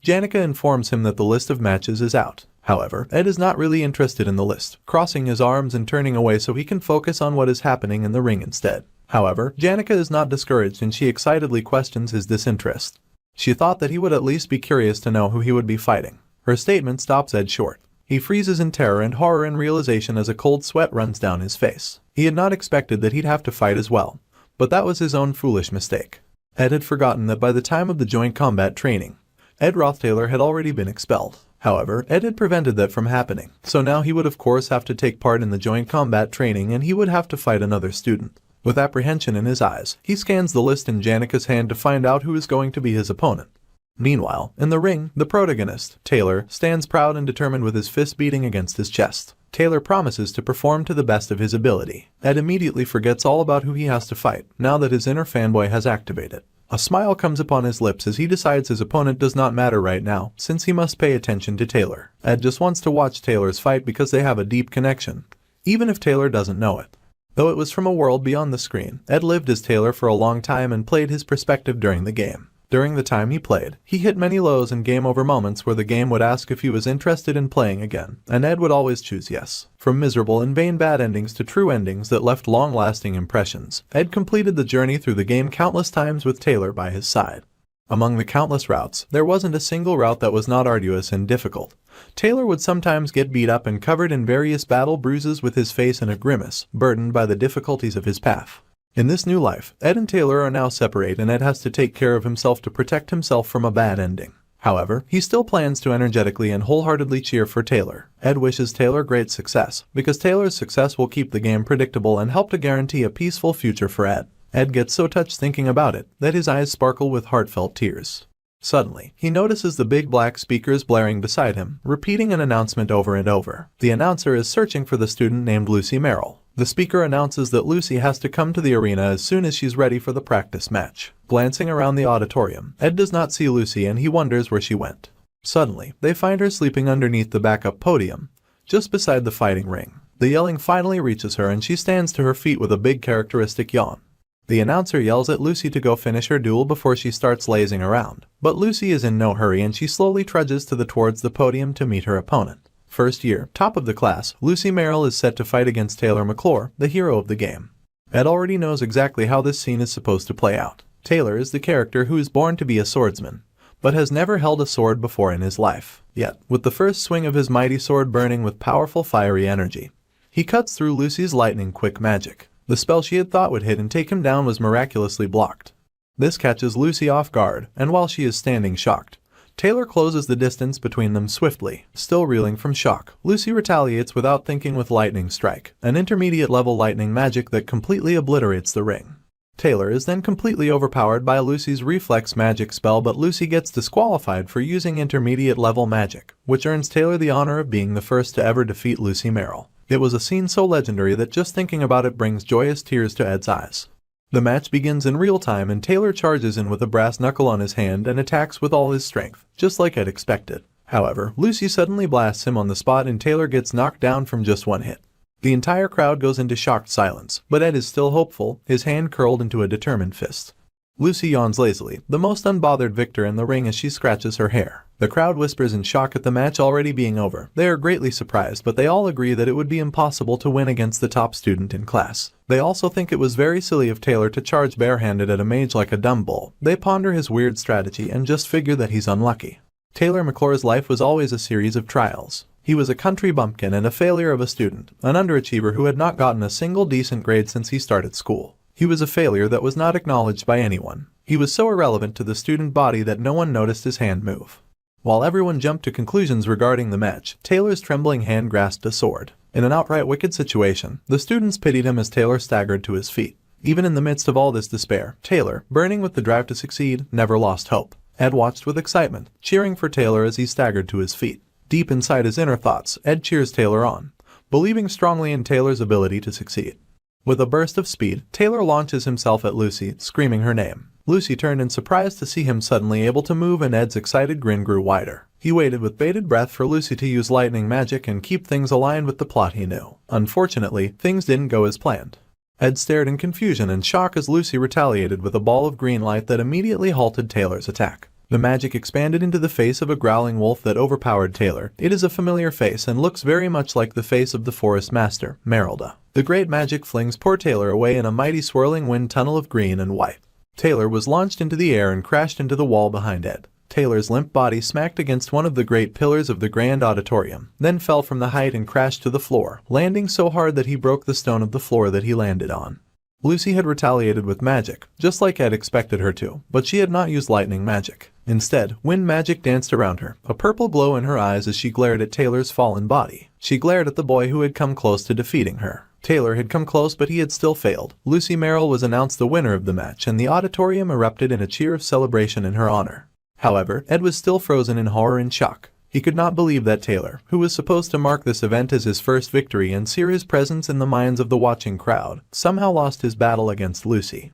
Janica informs him that the list of matches is out. However, Ed is not really interested in the list, crossing his arms and turning away so he can focus on what is happening in the ring instead. However, Janica is not discouraged and she excitedly questions his disinterest. She thought that he would at least be curious to know who he would be fighting. Her statement stops Ed short. He freezes in terror and horror and realization as a cold sweat runs down his face. He had not expected that he'd have to fight as well, but that was his own foolish mistake. Ed had forgotten that by the time of the joint combat training, Ed Roth Taylor had already been expelled. However, Ed had prevented that from happening, so now he would of course have to take part in the joint combat training and he would have to fight another student. With apprehension in his eyes, he scans the list in Janica's hand to find out who is going to be his opponent. Meanwhile, in the ring, the protagonist, Taylor, stands proud and determined with his fist beating against his chest. Taylor promises to perform to the best of his ability. Ed immediately forgets all about who he has to fight, now that his inner fanboy has activated. A smile comes upon his lips as he decides his opponent does not matter right now, since he must pay attention to Taylor. Ed just wants to watch Taylor's fight because they have a deep connection, even if Taylor doesn't know it. Though it was from a world beyond the screen, Ed lived as Taylor for a long time and played his perspective during the game. During the time he played, he hit many lows and game over moments where the game would ask if he was interested in playing again, and Ed would always choose yes. From miserable and vain bad endings to true endings that left long-lasting impressions, Ed completed the journey through the game countless times with Taylor by his side. Among the countless routes, there wasn't a single route that was not arduous and difficult. Taylor would sometimes get beat up and covered in various battle bruises with his face in a grimace, burdened by the difficulties of his path. In this new life, Ed and Taylor are now separate and Ed has to take care of himself to protect himself from a bad ending. However, he still plans to energetically and wholeheartedly cheer for Taylor. Ed wishes Taylor great success, because Taylor's success will keep the game predictable and help to guarantee a peaceful future for Ed. Ed gets so touched thinking about it, that his eyes sparkle with heartfelt tears. Suddenly, he notices the big black speakers blaring beside him, repeating an announcement over and over. The announcer is searching for the student named Lucy Merrill. The speaker announces that Lucy has to come to the arena as soon as she's ready for the practice match. Glancing around the auditorium, Ed does not see Lucy and he wonders where she went. Suddenly, they find her sleeping underneath the backup podium, just beside the fighting ring. The yelling finally reaches her and she stands to her feet with a big characteristic yawn. The announcer yells at Lucy to go finish her duel before she starts lazing around, but Lucy is in no hurry and she slowly trudges towards the podium to meet her opponent. First year, top of the class, Lucy Merrill is set to fight against Taylor McClure, the hero of the game. Ed already knows exactly how this scene is supposed to play out. Taylor is the character who is born to be a swordsman, but has never held a sword before in his life. Yet, with the first swing of his mighty sword burning with powerful fiery energy, he cuts through Lucy's lightning-quick magic. The spell she had thought would hit and take him down was miraculously blocked. This catches Lucy off guard, and while she is standing shocked, Taylor closes the distance between them swiftly. Still reeling from shock, Lucy retaliates without thinking with Lightning Strike, an intermediate-level lightning magic that completely obliterates the ring. Taylor is then completely overpowered by Lucy's reflex magic spell, but Lucy gets disqualified for using intermediate-level magic, which earns Taylor the honor of being the first to ever defeat Lucy Merrill. It was a scene so legendary that just thinking about it brings joyous tears to Ed's eyes. The match begins in real time and Taylor charges in with a brass knuckle on his hand and attacks with all his strength, just like Ed expected. However, Lucy suddenly blasts him on the spot and Taylor gets knocked down from just one hit. The entire crowd goes into shocked silence, but Ed is still hopeful, his hand curled into a determined fist. Lucy yawns lazily, the most unbothered victor in the ring as she scratches her hair. The crowd whispers in shock at the match already being over. They are greatly surprised, but they all agree that it would be impossible to win against the top student in class. They also think it was very silly of Taylor to charge barehanded at a mage like a dumb bull. They ponder his weird strategy and just figure that he's unlucky. Taylor McClure's life was always a series of trials. He was a country bumpkin and a failure of a student, an underachiever who had not gotten a single decent grade since he started school. He was a failure that was not acknowledged by anyone. He was so irrelevant to the student body that no one noticed his hand move. While everyone jumped to conclusions regarding the match, Taylor's trembling hand grasped a sword. In an outright wicked situation, the students pitied him as Taylor staggered to his feet. Even in the midst of all this despair, Taylor, burning with the drive to succeed, never lost hope. Ed watched with excitement, cheering for Taylor as he staggered to his feet. Deep inside his inner thoughts, Ed cheers Taylor on, believing strongly in Taylor's ability to succeed. With a burst of speed, Taylor launches himself at Lucy, screaming her name. Lucy turned in surprise to see him suddenly able to move, and Ed's excited grin grew wider. He waited with bated breath for Lucy to use lightning magic and keep things aligned with the plot he knew. Unfortunately, things didn't go as planned. Ed stared in confusion and shock as Lucy retaliated with a ball of green light that immediately halted Taylor's attack. The magic expanded into the face of a growling wolf that overpowered Taylor. It is a familiar face and looks very much like the face of the forest master, Merelda. The great magic flings poor Taylor away in a mighty swirling wind tunnel of green and white. Taylor was launched into the air and crashed into the wall behind Ed. Taylor's limp body smacked against one of the great pillars of the grand auditorium, then fell from the height and crashed to the floor, landing so hard that he broke the stone of the floor that he landed on. Lucy had retaliated with magic, just like Ed expected her to, but she had not used lightning magic. Instead, wind magic danced around her, a purple glow in her eyes as she glared at Taylor's fallen body. She glared at the boy who had come close to defeating her. Taylor had come close, but he had still failed. Lucy Merrill was announced the winner of the match, and the auditorium erupted in a cheer of celebration in her honor. However, Ed was still frozen in horror and shock. He could not believe that Taylor, who was supposed to mark this event as his first victory and sear his presence in the minds of the watching crowd, somehow lost his battle against Lucy.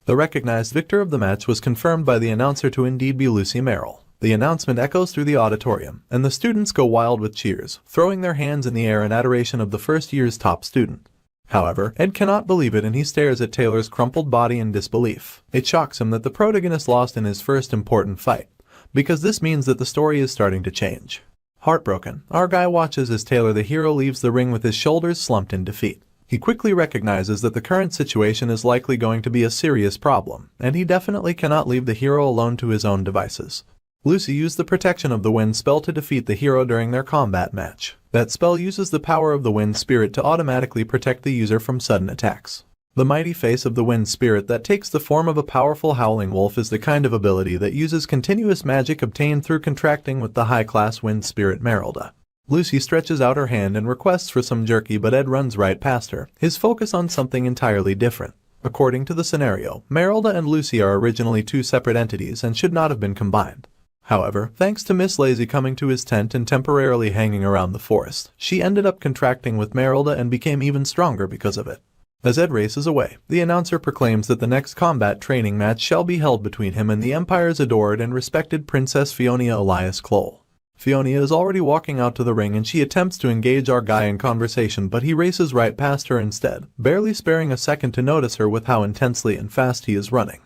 The recognized victor of the match was confirmed by the announcer to indeed be Lucy Merrill. The announcement echoes through the auditorium, and the students go wild with cheers, throwing their hands in the air in adoration of the first year's top student. However, Ed cannot believe it, and he stares at Taylor's crumpled body in disbelief. It shocks him that the protagonist lost in his first important fight, because this means that the story is starting to change. Heartbroken, our guy watches as Taylor the hero leaves the ring with his shoulders slumped in defeat. He quickly recognizes that the current situation is likely going to be a serious problem, and he definitely cannot leave the hero alone to his own devices. Lucy used the protection of the wind spell to defeat the hero during their combat match. That spell uses the power of the wind spirit to automatically protect the user from sudden attacks. The mighty face of the wind spirit that takes the form of a powerful howling wolf is the kind of ability that uses continuous magic obtained through contracting with the high-class wind spirit Merelda. Lucy stretches out her hand and requests for some jerky, but Ed runs right past her, his focus on something entirely different. According to the scenario, Merelda and Lucy are originally two separate entities and should not have been combined. However, thanks to Miss Lazy coming to his tent and temporarily hanging around the forest, she ended up contracting with Merelda and became even stronger because of it. As Ed races away, the announcer proclaims that the next combat training match shall be held between him and the Empire's adored and respected Princess Fiona Elias Clole. Fiona is already walking out to the ring and she attempts to engage our guy in conversation, but he races right past her instead, barely sparing a second to notice her with how intensely and fast he is running.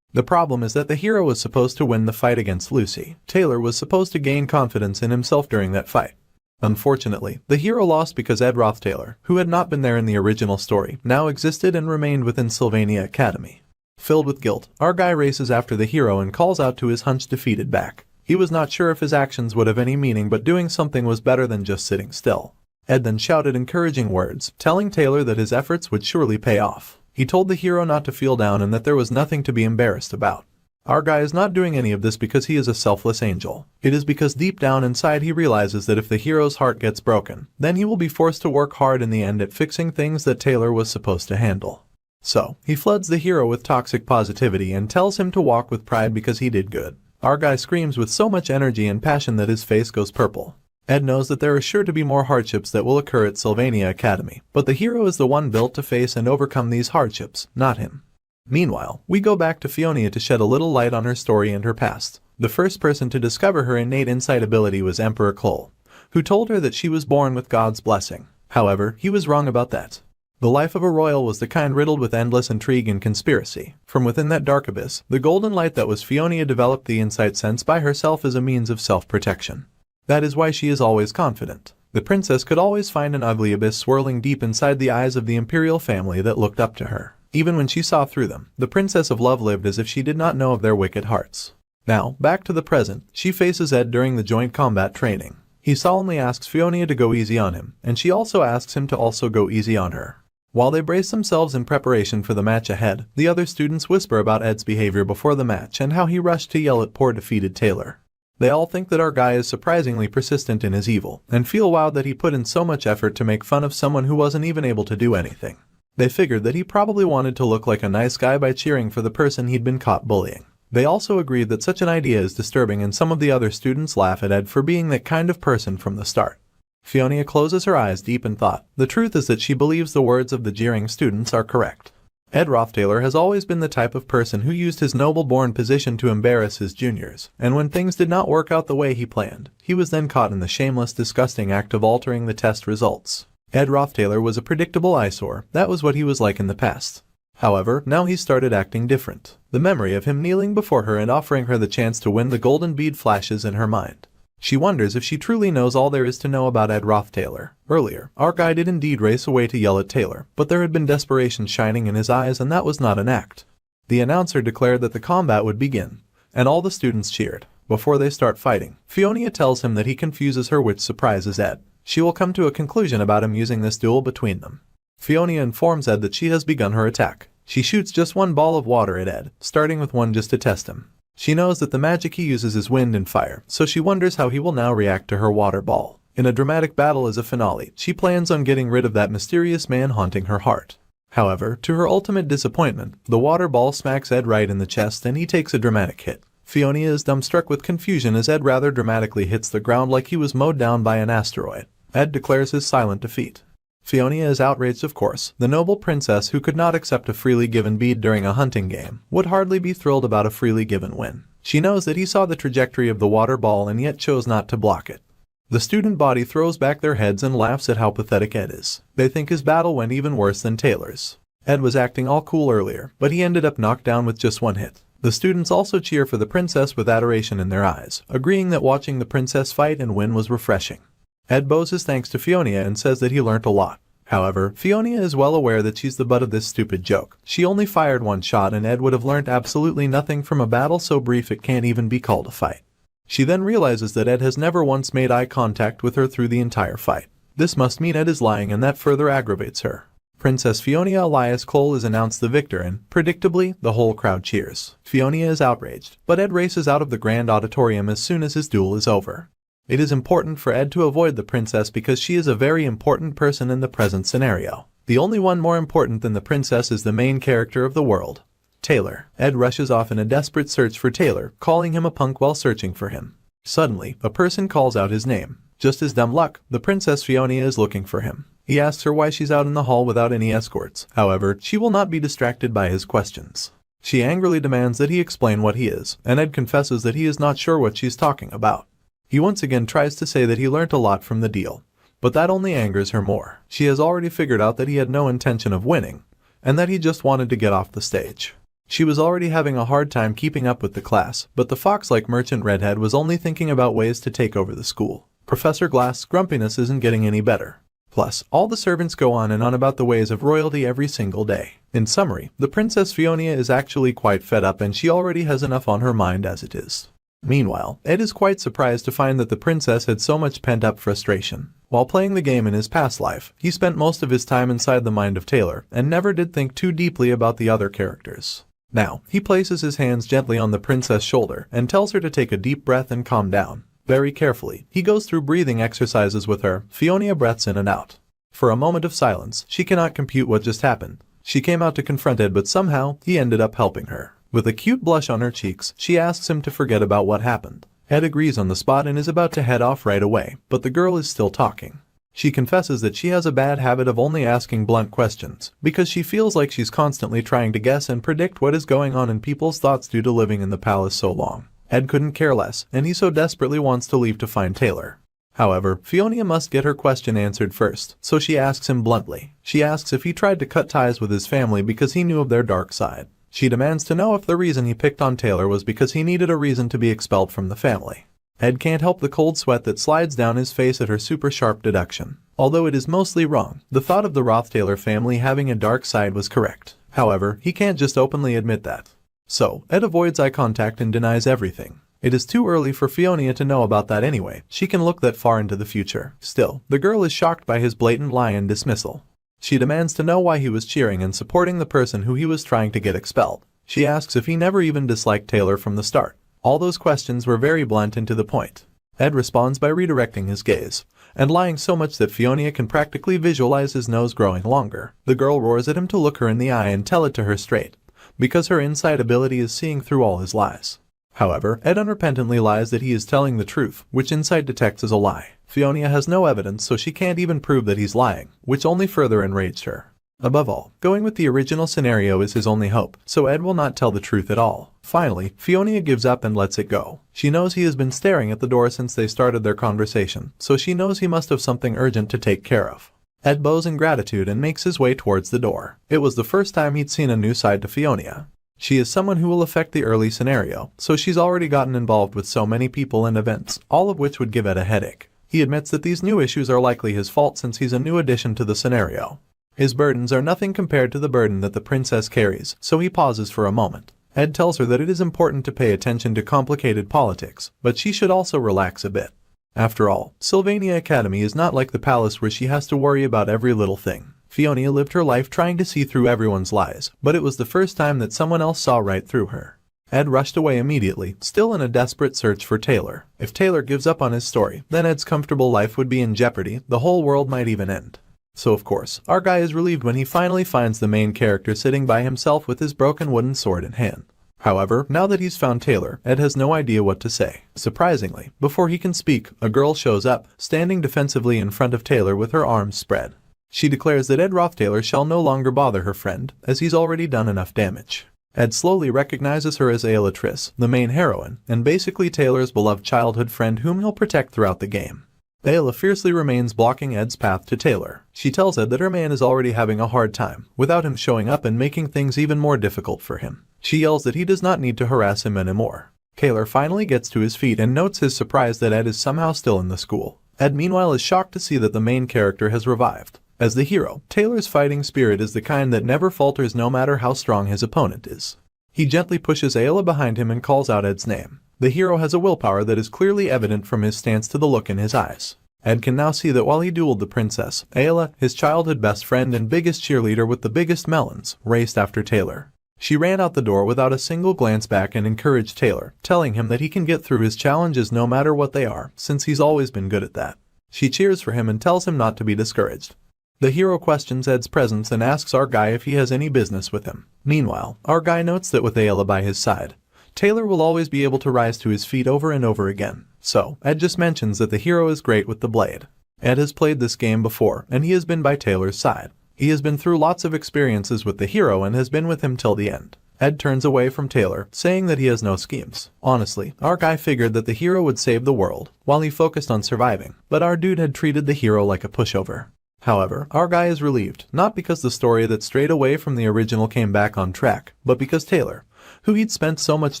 The problem is that the hero was supposed to win the fight against Lucy. Taylor was supposed to gain confidence in himself during that fight. Unfortunately, the hero lost because Ed Roth Taylor, who had not been there in the original story, now existed and remained within Sylvania Academy. Filled with guilt, our guy races after the hero and calls out to his hunched defeated back. He was not sure if his actions would have any meaning, but doing something was better than just sitting still. Ed then shouted encouraging words, telling Taylor that his efforts would surely pay off. He told the hero not to feel down and that there was nothing to be embarrassed about. Our guy is not doing any of this because he is a selfless angel. It is because deep down inside he realizes that if the hero's heart gets broken, then he will be forced to work hard in the end at fixing things that Taylor was supposed to handle. So, he floods the hero with toxic positivity and tells him to walk with pride because he did good. Our guy screams with so much energy and passion that his face goes purple. Ed knows that there are sure to be more hardships that will occur at Sylvania Academy, but the hero is the one built to face and overcome these hardships, not him. Meanwhile, we go back to Fiona to shed a little light on her story and her past. The first person to discover her innate insight ability was Emperor Cole, who told her that she was born with God's blessing. However, he was wrong about that. The life of a royal was the kind riddled with endless intrigue and conspiracy. From within that dark abyss, the golden light that was Fiona developed the insight sense by herself as a means of self-protection. That is why she is always confident. The princess could always find an ugly abyss swirling deep inside the eyes of the imperial family that looked up to her. Even when she saw through them, the Princess of Love lived as if she did not know of their wicked hearts. Now, back to the present, she faces Ed during the joint combat training. He solemnly asks Fiona to go easy on him, and she also asks him to also go easy on her. While they brace themselves in preparation for the match ahead, the other students whisper about Ed's behavior before the match and how he rushed to yell at poor defeated Taylor. They all think that our guy is surprisingly persistent in his evil, and feel wowed that he put in so much effort to make fun of someone who wasn't even able to do anything. They figured that he probably wanted to look like a nice guy by cheering for the person he'd been caught bullying. They also agreed that such an idea is disturbing, and some of the other students laugh at Ed for being that kind of person from the start. Fiona closes her eyes deep in thought. The truth is that she believes the words of the jeering students are correct. Ed Roth Taylor has always been the type of person who used his noble-born position to embarrass his juniors, and when things did not work out the way he planned, he was then caught in the shameless, disgusting act of altering the test results. Ed Roth Taylor was a predictable eyesore. That was what he was like in the past. However, now he started acting different. The memory of him kneeling before her and offering her the chance to win the golden bead flashes in her mind. She wonders if she truly knows all there is to know about Ed Roth Taylor. Earlier, our guy did indeed race away to yell at Taylor, but there had been desperation shining in his eyes, and that was not an act. The announcer declared that the combat would begin, and all the students cheered. Before they start fighting, Fiona tells him that he confuses her, which surprises Ed. She will come to a conclusion about him using this duel between them. Fiona informs Ed that she has begun her attack. She shoots just one ball of water at Ed, starting with one just to test him. She knows that the magic he uses is wind and fire, so she wonders how he will now react to her water ball. In a dramatic battle as a finale, she plans on getting rid of that mysterious man haunting her heart. However, to her ultimate disappointment, the water ball smacks Ed right in the chest and he takes a dramatic hit. Fiona is dumbstruck with confusion as Ed rather dramatically hits the ground like he was mowed down by an asteroid. Ed declares his silent defeat. Fiona is outraged, of course. The noble princess who could not accept a freely given bead during a hunting game would hardly be thrilled about a freely given win. She knows that he saw the trajectory of the water ball and yet chose not to block it. The student body throws back their heads and laughs at how pathetic Ed is. They think his battle went even worse than Taylor's. Ed was acting all cool earlier, but he ended up knocked down with just one hit. The students also cheer for the princess with adoration in their eyes, agreeing that watching the princess fight and win was refreshing. Ed bows his thanks to Fiona and says that he learnt a lot. However, Fiona is well aware that she's the butt of this stupid joke. She only fired one shot and Ed would have learnt absolutely nothing from a battle so brief it can't even be called a fight. She then realizes that Ed has never once made eye contact with her through the entire fight. This must mean Ed is lying, and that further aggravates her. Princess Fiona Elias Cole is announced the victor and, predictably, the whole crowd cheers. Fiona is outraged, but Ed races out of the grand auditorium as soon as his duel is over. It is important for Ed to avoid the princess because she is a very important person in the present scenario. The only one more important than the princess is the main character of the world, Taylor. Ed rushes off in a desperate search for Taylor, calling him a punk while searching for him. Suddenly, a person calls out his name. Just as dumb luck, the Princess Fiona is looking for him. He asks her why she's out in the hall without any escorts. However, she will not be distracted by his questions. She angrily demands that he explain what he is, and Ed confesses that he is not sure what she's talking about. He once again tries to say that he learnt a lot from the deal, but that only angers her more. She has already figured out that he had no intention of winning, and that he just wanted to get off the stage. She was already having a hard time keeping up with the class, but the fox-like merchant redhead was only thinking about ways to take over the school. Professor Glass's grumpiness isn't getting any better. Plus, all the servants go on and on about the ways of royalty every single day. In summary, the Princess Fiona is actually quite fed up and she already has enough on her mind as it is. Meanwhile, Ed is quite surprised to find that the princess had so much pent-up frustration. While playing the game in his past life, he spent most of his time inside the mind of Taylor and never did think too deeply about the other characters. Now, he places his hands gently on the princess' shoulder and tells her to take a deep breath and calm down. Very carefully, he goes through breathing exercises with her. Fiona breaths in and out. For a moment of silence, she cannot compute what just happened. She came out to confront Ed, but somehow, he ended up helping her. With a cute blush on her cheeks, she asks him to forget about what happened. Ed agrees on the spot and is about to head off right away, but the girl is still talking. She confesses that she has a bad habit of only asking blunt questions, because she feels like she's constantly trying to guess and predict what is going on in people's thoughts due to living in the palace so long. Ed couldn't care less, and he so desperately wants to leave to find Taylor. However, Fiona must get her question answered first, so she asks him bluntly. She asks if he tried to cut ties with his family because he knew of their dark side. She demands to know if the reason he picked on Taylor was because he needed a reason to be expelled from the family. Ed can't help the cold sweat that slides down his face at her super sharp deduction. Although it is mostly wrong, the thought of the Roth Taylor family having a dark side was correct. However, he can't just openly admit that. So, Ed avoids eye contact and denies everything. It is too early for Fiona to know about that anyway. She can look that far into the future. Still, the girl is shocked by his blatant lie and dismissal. She demands to know why he was cheering and supporting the person who he was trying to get expelled. She asks if he never even disliked Taylor from the start. All those questions were very blunt and to the point. Ed responds by redirecting his gaze, and lying so much that Fiona can practically visualize his nose growing longer. The girl roars at him to look her in the eye and tell it to her straight, because her insight ability is seeing through all his lies. However, Ed unrepentantly lies that he is telling the truth, which insight detects as a lie. Fiona has no evidence, so she can't even prove that he's lying, which only further enraged her. Above all, going with the original scenario is his only hope, so Ed will not tell the truth at all. Finally, Fiona gives up and lets it go. She knows he has been staring at the door since they started their conversation, so she knows he must have something urgent to take care of. Ed bows in gratitude and makes his way towards the door. It was the first time he'd seen a new side to Fiona. She is someone who will affect the early scenario, so she's already gotten involved with so many people and events, all of which would give Ed a headache. He admits that these new issues are likely his fault since he's a new addition to the scenario. His burdens are nothing compared to the burden that the princess carries, so he pauses for a moment. Ed tells her that it is important to pay attention to complicated politics, but she should also relax a bit. After all, Sylvania Academy is not like the palace where she has to worry about every little thing. Fiona lived her life trying to see through everyone's lies, but it was the first time that someone else saw right through her. Ed rushed away immediately, still in a desperate search for Taylor. If Taylor gives up on his story, then Ed's comfortable life would be in jeopardy, the whole world might even end. So of course, our guy is relieved when he finally finds the main character sitting by himself with his broken wooden sword in hand. However, now that he's found Taylor, Ed has no idea what to say. Surprisingly, before he can speak, a girl shows up, standing defensively in front of Taylor with her arms spread. She declares that Ed Roth Taylor shall no longer bother her friend, as he's already done enough damage. Ed slowly recognizes her as Ayla, the main heroine, and basically Taylor's beloved childhood friend whom he'll protect throughout the game. Ayla fiercely remains blocking Ed's path to Taylor. She tells Ed that her man is already having a hard time, without him showing up and making things even more difficult for him. She yells that he does not need to harass him anymore. Taylor finally gets to his feet and notes his surprise that Ed is somehow still in the school. Ed meanwhile is shocked to see that the main character has revived. As the hero, Taylor's fighting spirit is the kind that never falters no matter how strong his opponent is. He gently pushes Ayla behind him and calls out Ed's name. The hero has a willpower that is clearly evident from his stance to the look in his eyes. Ed can now see that while he dueled the princess, Ayla, his childhood best friend and biggest cheerleader with the biggest melons, raced after Taylor. She ran out the door without a single glance back and encouraged Taylor, telling him that he can get through his challenges no matter what they are, since he's always been good at that. She cheers for him and tells him not to be discouraged. The hero questions Ed's presence and asks our guy if he has any business with him. Meanwhile, our guy notes that with Ayla by his side, Taylor will always be able to rise to his feet over and over again. So, Ed just mentions that the hero is great with the blade. Ed has played this game before, and he has been by Taylor's side. He has been through lots of experiences with the hero and has been with him till the end. Ed turns away from Taylor, saying that he has no schemes. Honestly, our guy figured that the hero would save the world, while he focused on surviving, but our dude had treated the hero like a pushover. However, our guy is relieved, not because the story that strayed away from the original came back on track, but because Taylor, who he'd spent so much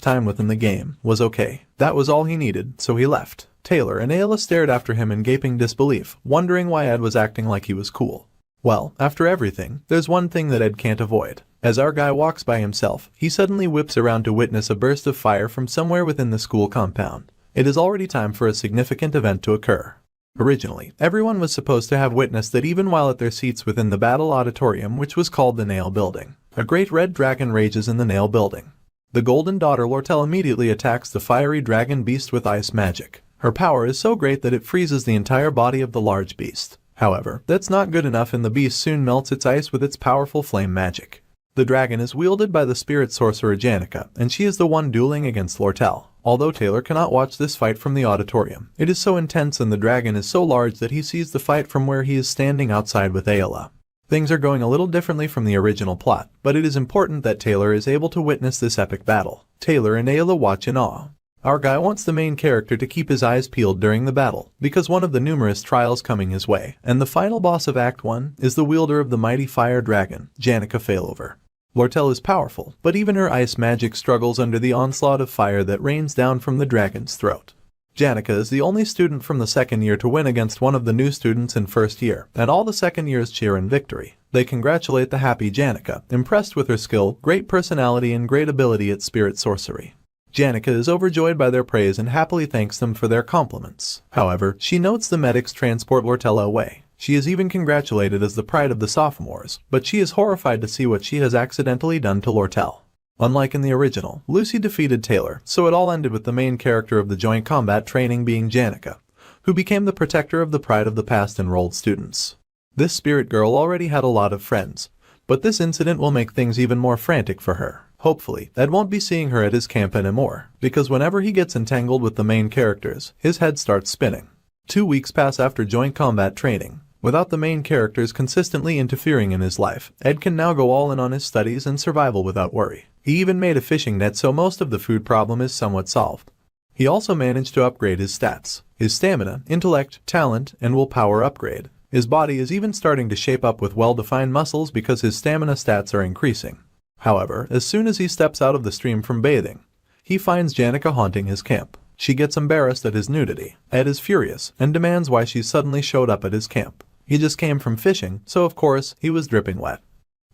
time with in the game, was okay. That was all he needed, so he left. Taylor and Ayla stared after him in gaping disbelief, wondering why Ed was acting like he was cool. Well, after everything, there's one thing that Ed can't avoid. As our guy walks by himself, he suddenly whips around to witness a burst of fire from somewhere within the school compound. It is already time for a significant event to occur. Originally, everyone was supposed to have witnessed that even while at their seats within the battle auditorium, which was called the Nail Building. A great red dragon rages in the Nail Building. The golden daughter Lortell immediately attacks the fiery dragon beast with ice magic. Her power is so great that it freezes the entire body of the large beast. However, that's not good enough and the beast soon melts its ice with its powerful flame magic. The dragon is wielded by the spirit sorcerer Janica, and she is the one dueling against Lortell. Although Taylor cannot watch this fight from the auditorium, it is so intense and the dragon is so large that he sees the fight from where he is standing outside with Ayla. Things are going a little differently from the original plot, but it is important that Taylor is able to witness this epic battle. Taylor and Ayla watch in awe. Our guy wants the main character to keep his eyes peeled during the battle, because one of the numerous trials coming his way, and the final boss of Act 1 is the wielder of the mighty fire dragon, Janica Failover. Lortell is powerful, but even her ice magic struggles under the onslaught of fire that rains down from the dragon's throat. Janica is the only student from the second year to win against one of the new students in first year, and all the second years cheer in victory. They congratulate the happy Janica, impressed with her skill, great personality and great ability at spirit sorcery. Janica is overjoyed by their praise and happily thanks them for their compliments. However, she notes the medics transport Lortell away. She is even congratulated as the pride of the sophomores, but she is horrified to see what she has accidentally done to Lortell. Unlike in the original, Lucy defeated Taylor, so it all ended with the main character of the joint combat training being Janica, who became the protector of the pride of the past enrolled students. This spirit girl already had a lot of friends, but this incident will make things even more frantic for her. Hopefully, Ed won't be seeing her at his camp anymore, because whenever he gets entangled with the main characters, his head starts spinning. 2 weeks pass after joint combat training. Without the main characters consistently interfering in his life, Ed can now go all in on his studies and survival without worry. He even made a fishing net so most of the food problem is somewhat solved. He also managed to upgrade his stats. His stamina, intellect, talent, and willpower upgrade. His body is even starting to shape up with well-defined muscles because his stamina stats are increasing. However, as soon as he steps out of the stream from bathing, he finds Janica haunting his camp. She gets embarrassed at his nudity. Ed is furious and demands why she suddenly showed up at his camp. He just came from fishing, so of course, he was dripping wet.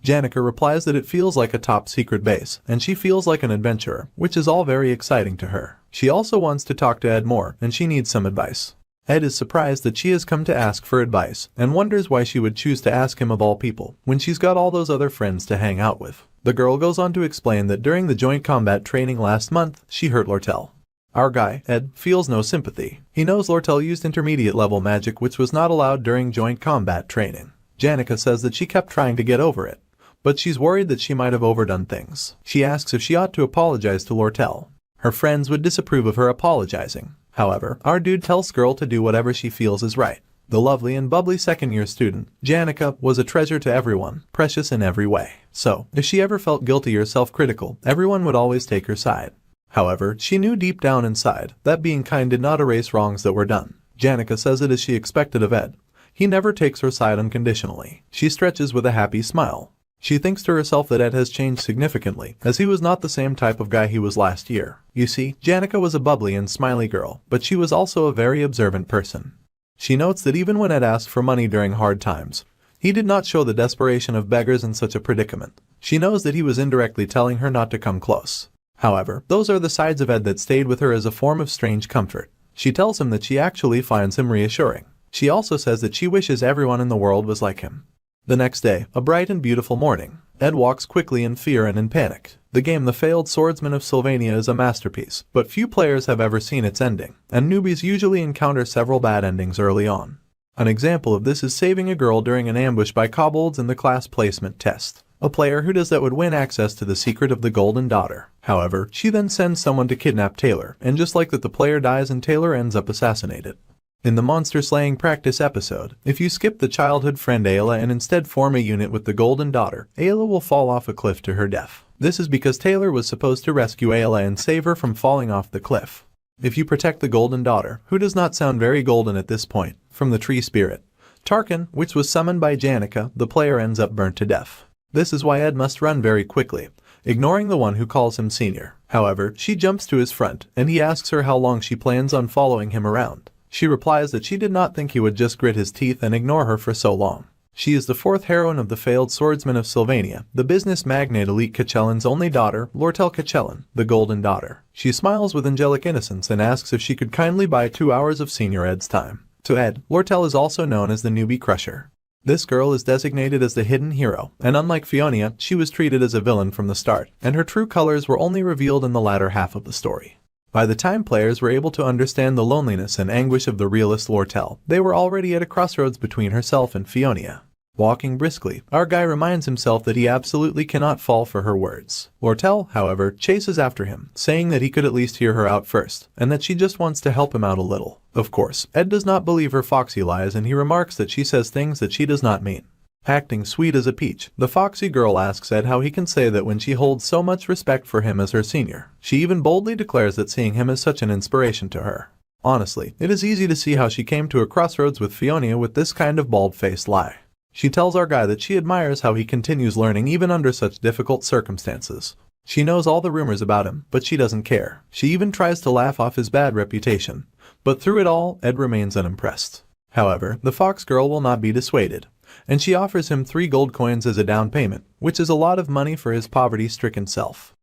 Janica replies that it feels like a top-secret base, and she feels like an adventurer, which is all very exciting to her. She also wants to talk to Ed more, and she needs some advice. Ed is surprised that she has come to ask for advice, and wonders why she would choose to ask him of all people, when she's got all those other friends to hang out with. The girl goes on to explain that during the joint combat training last month, she hurt Lortell. Our guy, Ed, feels no sympathy. He knows Lortell used intermediate-level magic which was not allowed during joint combat training. Janica says that she kept trying to get over it, but she's worried that she might have overdone things. She asks if she ought to apologize to Lortell. Her friends would disapprove of her apologizing. However, our dude tells girl to do whatever she feels is right. The lovely and bubbly second-year student, Janica, was a treasure to everyone, precious in every way. So, if she ever felt guilty or self-critical, everyone would always take her side. However, she knew deep down inside that being kind did not erase wrongs that were done. Janica says it as she expected of Ed. He never takes her side unconditionally. She stretches with a happy smile. She thinks to herself that Ed has changed significantly, as he was not the same type of guy he was last year. You see, Janica was a bubbly and smiley girl, but she was also a very observant person. She notes that even when Ed asked for money during hard times, he did not show the desperation of beggars in such a predicament. She knows that he was indirectly telling her not to come close. However, those are the sides of Ed that stayed with her as a form of strange comfort. She tells him that she actually finds him reassuring. She also says that she wishes everyone in the world was like him. The next day, a bright and beautiful morning, Ed walks quickly in fear and in panic. The game The Failed Swordsman of Sylvania is a masterpiece, but few players have ever seen its ending, and newbies usually encounter several bad endings early on. An example of this is saving a girl during an ambush by kobolds in the class placement test. A player who does that would win access to the secret of the Golden Daughter. However, she then sends someone to kidnap Taylor, and just like that the player dies and Taylor ends up assassinated. In the monster slaying practice episode, if you skip the childhood friend Ayla and instead form a unit with the Golden Daughter, Ayla will fall off a cliff to her death. This is because Taylor was supposed to rescue Ayla and save her from falling off the cliff. If you protect the Golden Daughter, who does not sound very golden at this point, from the tree spirit, Tarkin, which was summoned by Janica, the player ends up burnt to death. This is why Ed must run very quickly, ignoring the one who calls him senior. However, she jumps to his front, and he asks her how long she plans on following him around. She replies that she did not think he would just grit his teeth and ignore her for so long. She is the fourth heroine of The Failed Swordsman of Sylvania, the business magnate Elite Kachellan's only daughter, Lortell Kachellan, the Golden Daughter. She smiles with angelic innocence and asks if she could kindly buy 2 hours of Senior Ed's time. To Ed, Lortell is also known as the Newbie Crusher. This girl is designated as the hidden hero, and unlike Fiona, she was treated as a villain from the start, and her true colors were only revealed in the latter half of the story. By the time players were able to understand the loneliness and anguish of the realist Lortell, they were already at a crossroads between herself and Fiona. Walking briskly, our guy reminds himself that he absolutely cannot fall for her words. Lortell, however, chases after him, saying that he could at least hear her out first, and that she just wants to help him out a little. Of course, Ed does not believe her foxy lies and he remarks that she says things that she does not mean. Acting sweet as a peach, the foxy girl asks Ed how he can say that when she holds so much respect for him as her senior. She even boldly declares that seeing him is such an inspiration to her. Honestly, it is easy to see how she came to a crossroads with Fiona with this kind of bald-faced lie. She tells our guy that she admires how he continues learning even under such difficult circumstances. She knows all the rumors about him, but she doesn't care. She even tries to laugh off his bad reputation. But through it all, Ed remains unimpressed. However, the fox girl will not be dissuaded, and she offers him 3 gold coins as a down payment, which is a lot of money for his poverty-stricken self.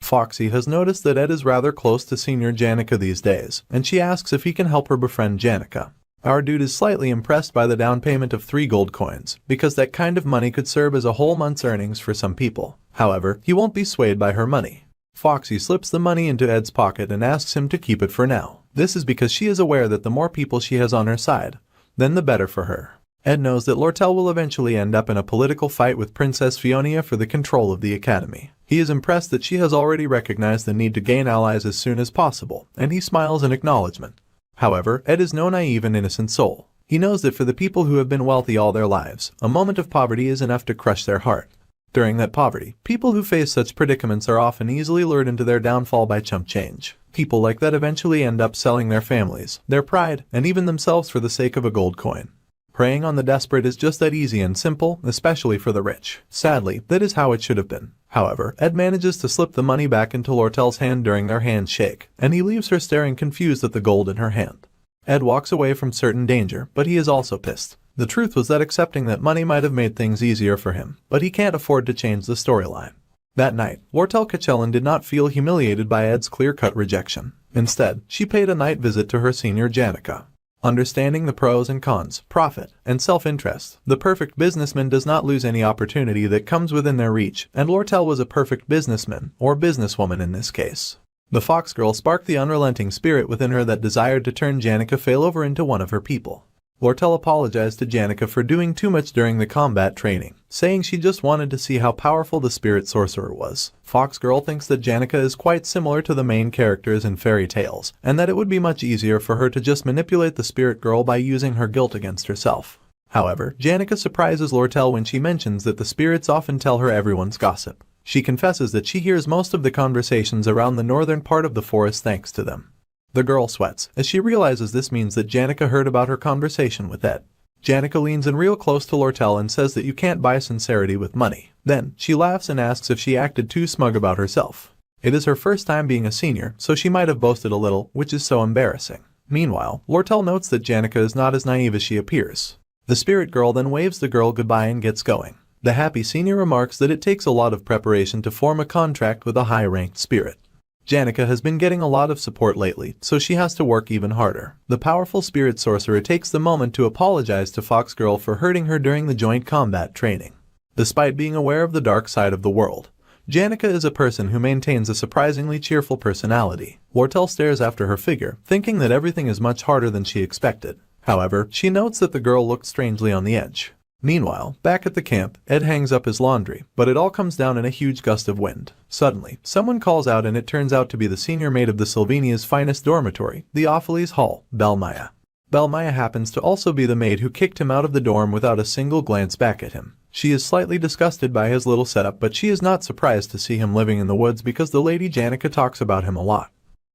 Foxy has noticed that Ed is rather close to Senior Janica these days, and she asks if he can help her befriend Janica. Our dude is slightly impressed by the down payment of 3 gold coins, because that kind of money could serve as a whole month's earnings for some people. However, he won't be swayed by her money. Foxy slips the money into Ed's pocket and asks him to keep it for now. This is because she is aware that the more people she has on her side, then the better for her. Ed knows that Lortell will eventually end up in a political fight with Princess Fiona for the control of the academy. He is impressed that she has already recognized the need to gain allies as soon as possible, and he smiles in acknowledgement. However, Ed is no naive and innocent soul. He knows that for the people who have been wealthy all their lives, a moment of poverty is enough to crush their heart. During that poverty, people who face such predicaments are often easily lured into their downfall by chump change. People like that eventually end up selling their families, their pride, and even themselves for the sake of a gold coin. Preying on the desperate is just that easy and simple, especially for the rich. Sadly, that is how it should have been. However, Ed manages to slip the money back into Lortell's hand during their handshake, and he leaves her staring confused at the gold in her hand. Ed walks away from certain danger, but he is also pissed. The truth was that accepting that money might have made things easier for him, but he can't afford to change the storyline. That night, Lortell Kachellan did not feel humiliated by Ed's clear-cut rejection. Instead, she paid a night visit to her senior Janica. Understanding the pros and cons, profit, and self-interest, the perfect businessman does not lose any opportunity that comes within their reach, and Lortell was a perfect businessman, or businesswoman in this case. The fox girl sparked the unrelenting spirit within her that desired to turn Janica failover into one of her people. Lortell apologized to Janica for doing too much during the combat training, saying she just wanted to see how powerful the spirit sorcerer was. Fox Girl thinks that Janica is quite similar to the main characters in fairy tales, and that it would be much easier for her to just manipulate the spirit girl by using her guilt against herself. However, Janica surprises Lortell when she mentions that the spirits often tell her everyone's gossip. She confesses that she hears most of the conversations around the northern part of the forest thanks to them. The girl sweats, as she realizes this means that Janica heard about her conversation with Ed. Janica leans in real close to Lortell and says that you can't buy sincerity with money. Then, she laughs and asks if she acted too smug about herself. It is her first time being a senior, so she might have boasted a little, which is so embarrassing. Meanwhile, Lortell notes that Janica is not as naive as she appears. The spirit girl then waves the girl goodbye and gets going. The happy senior remarks that it takes a lot of preparation to form a contract with a high-ranked spirit. Janica has been getting a lot of support lately, so she has to work even harder. The powerful spirit sorcerer takes the moment to apologize to Fox Girl for hurting her during the joint combat training. Despite being aware of the dark side of the world, Janica is a person who maintains a surprisingly cheerful personality. Lortell stares after her figure, thinking that everything is much harder than she expected. However, she notes that the girl looked strangely on the edge. Meanwhile, back at the camp, Ed hangs up his laundry, but it all comes down in a huge gust of wind. Suddenly, someone calls out and it turns out to be the senior maid of the Sylvania's finest dormitory, the Offles Hall, Belmaya. Belmaya happens to also be the maid who kicked him out of the dorm without a single glance back at him. She is slightly disgusted by his little setup, but she is not surprised to see him living in the woods because the lady Janica talks about him a lot.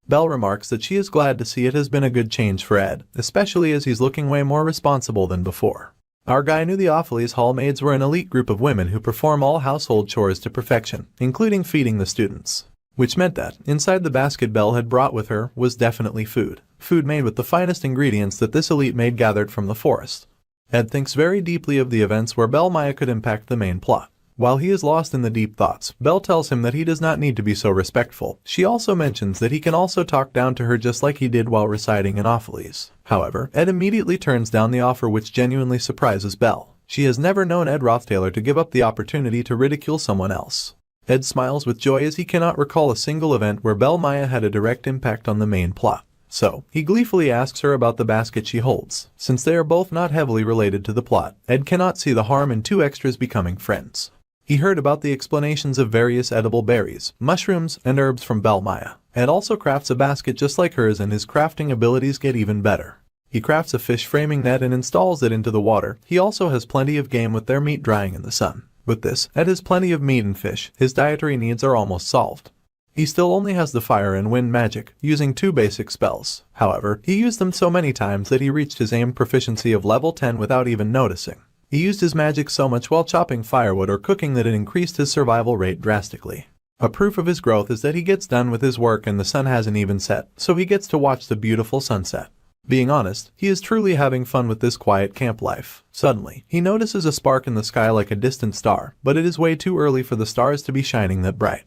Belle remarks that she is glad to see it has been a good change for Ed, especially as he's looking way more responsible than before. Our guy knew the Offles Hall maids were an elite group of women who perform all household chores to perfection, including feeding the students. Which meant that, inside the basket Belle had brought with her, was definitely food. Food made with the finest ingredients that this elite maid gathered from the forest. Ed thinks very deeply of the events where Belmaya could impact the main plot. While he is lost in the deep thoughts, Belle tells him that he does not need to be so respectful. She also mentions that he can also talk down to her just like he did while residing in Offles. However, Ed immediately turns down the offer, which genuinely surprises Belle. She has never known Ed Roth Taylor to give up the opportunity to ridicule someone else. Ed smiles with joy as he cannot recall a single event where Belmaya had a direct impact on the main plot. So, he gleefully asks her about the basket she holds. Since they are both not heavily related to the plot, Ed cannot see the harm in two extras becoming friends. He heard about the explanations of various edible berries, mushrooms, and herbs from Belmaya. Ed also crafts a basket just like hers, and his crafting abilities get even better. He crafts a fish framing net and installs it into the water. He also has plenty of game with their meat drying in the sun. With this, Ed has plenty of meat and fish. His dietary needs are almost solved. He still only has the fire and wind magic, using 2 basic spells. However, he used them so many times that he reached his aim proficiency of level 10 without even noticing. He used his magic so much while chopping firewood or cooking that it increased his survival rate drastically. A proof of his growth is that he gets done with his work and the sun hasn't even set, so he gets to watch the beautiful sunset. Being honest, he is truly having fun with this quiet camp life. Suddenly, he notices a spark in the sky like a distant star, but it is way too early for the stars to be shining that bright.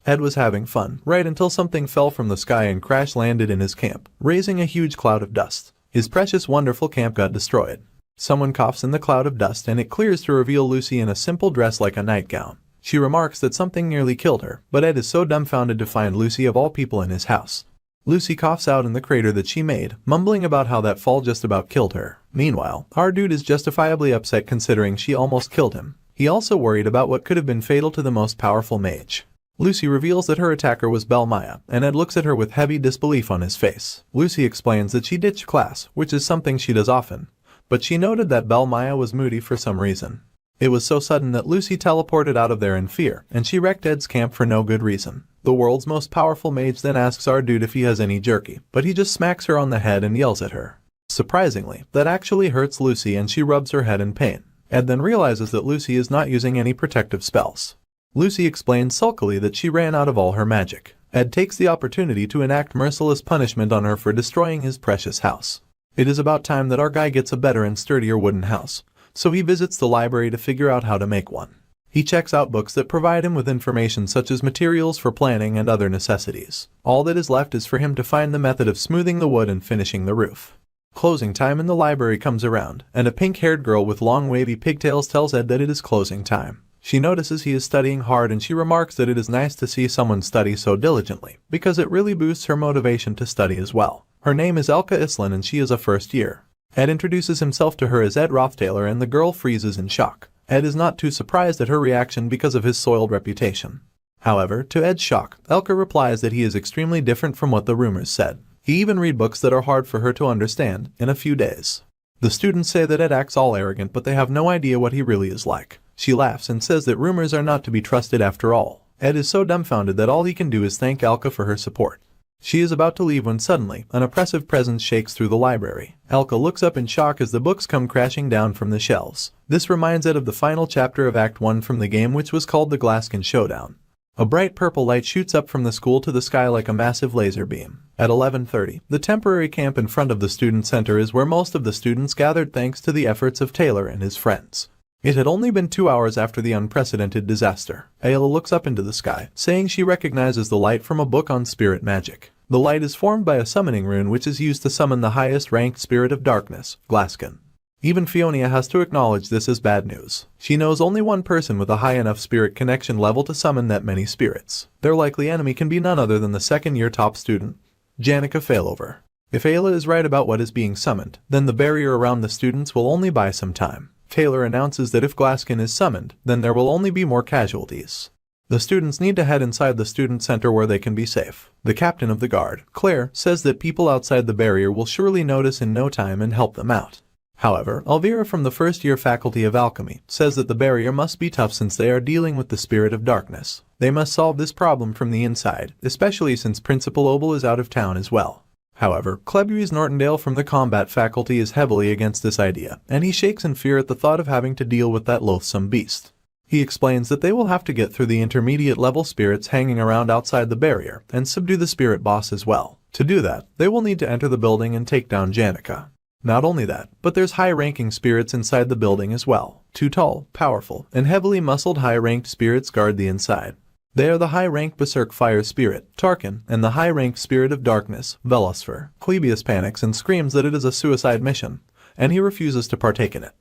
Ed was having fun, right until something fell from the sky and crash landed in his camp, raising a huge cloud of dust. His precious wonderful camp got destroyed. Someone coughs in the cloud of dust and it clears to reveal Lucy in a simple dress like a nightgown. She remarks that something nearly killed her, but Ed is so dumbfounded to find Lucy of all people in his house. Lucy coughs out in the crater that she made, mumbling about how that fall just about killed her. Meanwhile, our dude is justifiably upset considering she almost killed him. He also worried about what could have been fatal to the most powerful mage. Lucy reveals that her attacker was Maya, and Ed looks at her with heavy disbelief on his face. Lucy explains that she ditched class, which is something she does often, but she noted that Maya was moody for some reason. It was so sudden that Lucy teleported out of there in fear, and she wrecked Ed's camp for no good reason. The world's most powerful mage then asks our dude if he has any jerky, but he just smacks her on the head and yells at her. Surprisingly, that actually hurts Lucy and she rubs her head in pain. Ed then realizes that Lucy is not using any protective spells. Lucy explains sulkily that she ran out of all her magic. Ed takes the opportunity to enact merciless punishment on her for destroying his precious house. It is about time that our guy gets a better and sturdier wooden house, so he visits the library to figure out how to make one. He checks out books that provide him with information such as materials for planning and other necessities. All that is left is for him to find the method of smoothing the wood and finishing the roof. Closing time in the library comes around, and a pink-haired girl with long wavy pigtails tells Ed that it is closing time. She notices he is studying hard and she remarks that it is nice to see someone study so diligently, because it really boosts her motivation to study as well. Her name is Elka Islin and she is a first year. Ed introduces himself to her as Ed Roth Taylor and the girl freezes in shock. Ed is not too surprised at her reaction because of his soiled reputation. However, to Ed's shock, Elka replies that he is extremely different from what the rumors said. He even read books that are hard for her to understand in a few days. The students say that Ed acts all arrogant, but they have no idea what he really is like. She laughs and says that rumors are not to be trusted after all. Ed is so dumbfounded that all he can do is thank Elka for her support. She is about to leave when suddenly, an oppressive presence shakes through the library. Elka looks up in shock as the books come crashing down from the shelves. This reminds Ed of the final chapter of Act 1 from the game, which was called the Glascin Showdown. A bright purple light shoots up from the school to the sky like a massive laser beam. At 11:30, the temporary camp in front of the student center is where most of the students gathered thanks to the efforts of Taylor and his friends. It had only been 2 hours after the unprecedented disaster. Ayla looks up into the sky, saying she recognizes the light from a book on spirit magic. The light is formed by a summoning rune which is used to summon the highest-ranked spirit of darkness, Glascin. Even Fiona has to acknowledge this as bad news. She knows only one person with a high enough spirit connection level to summon that many spirits. Their likely enemy can be none other than the second-year top student, Janica Failover. If Ayla is right about what is being summoned, then the barrier around the students will only buy some time. Taylor announces that if Glascin is summoned, then there will only be more casualties. The students need to head inside the student center where they can be safe. The captain of the guard, Claire, says that people outside the barrier will surely notice in no time and help them out. However, Elvira from the first-year faculty of alchemy says that the barrier must be tough since they are dealing with the spirit of darkness. They must solve this problem from the inside, especially since Principal Obel is out of town as well. However, Clebury's Nortendale from the combat faculty is heavily against this idea, and he shakes in fear at the thought of having to deal with that loathsome beast. He explains that they will have to get through the intermediate-level spirits hanging around outside the barrier and subdue the spirit boss as well. To do that, they will need to enter the building and take down Janica. Not only that, but there's high-ranking spirits inside the building as well. 2 tall, powerful, and heavily muscled high-ranked spirits guard the inside. They are the high-ranked Berserk Fire Spirit, Tarkin, and the high-ranked Spirit of Darkness, Velosfer. Clebius panics and screams that it is a suicide mission, and he refuses to partake in it.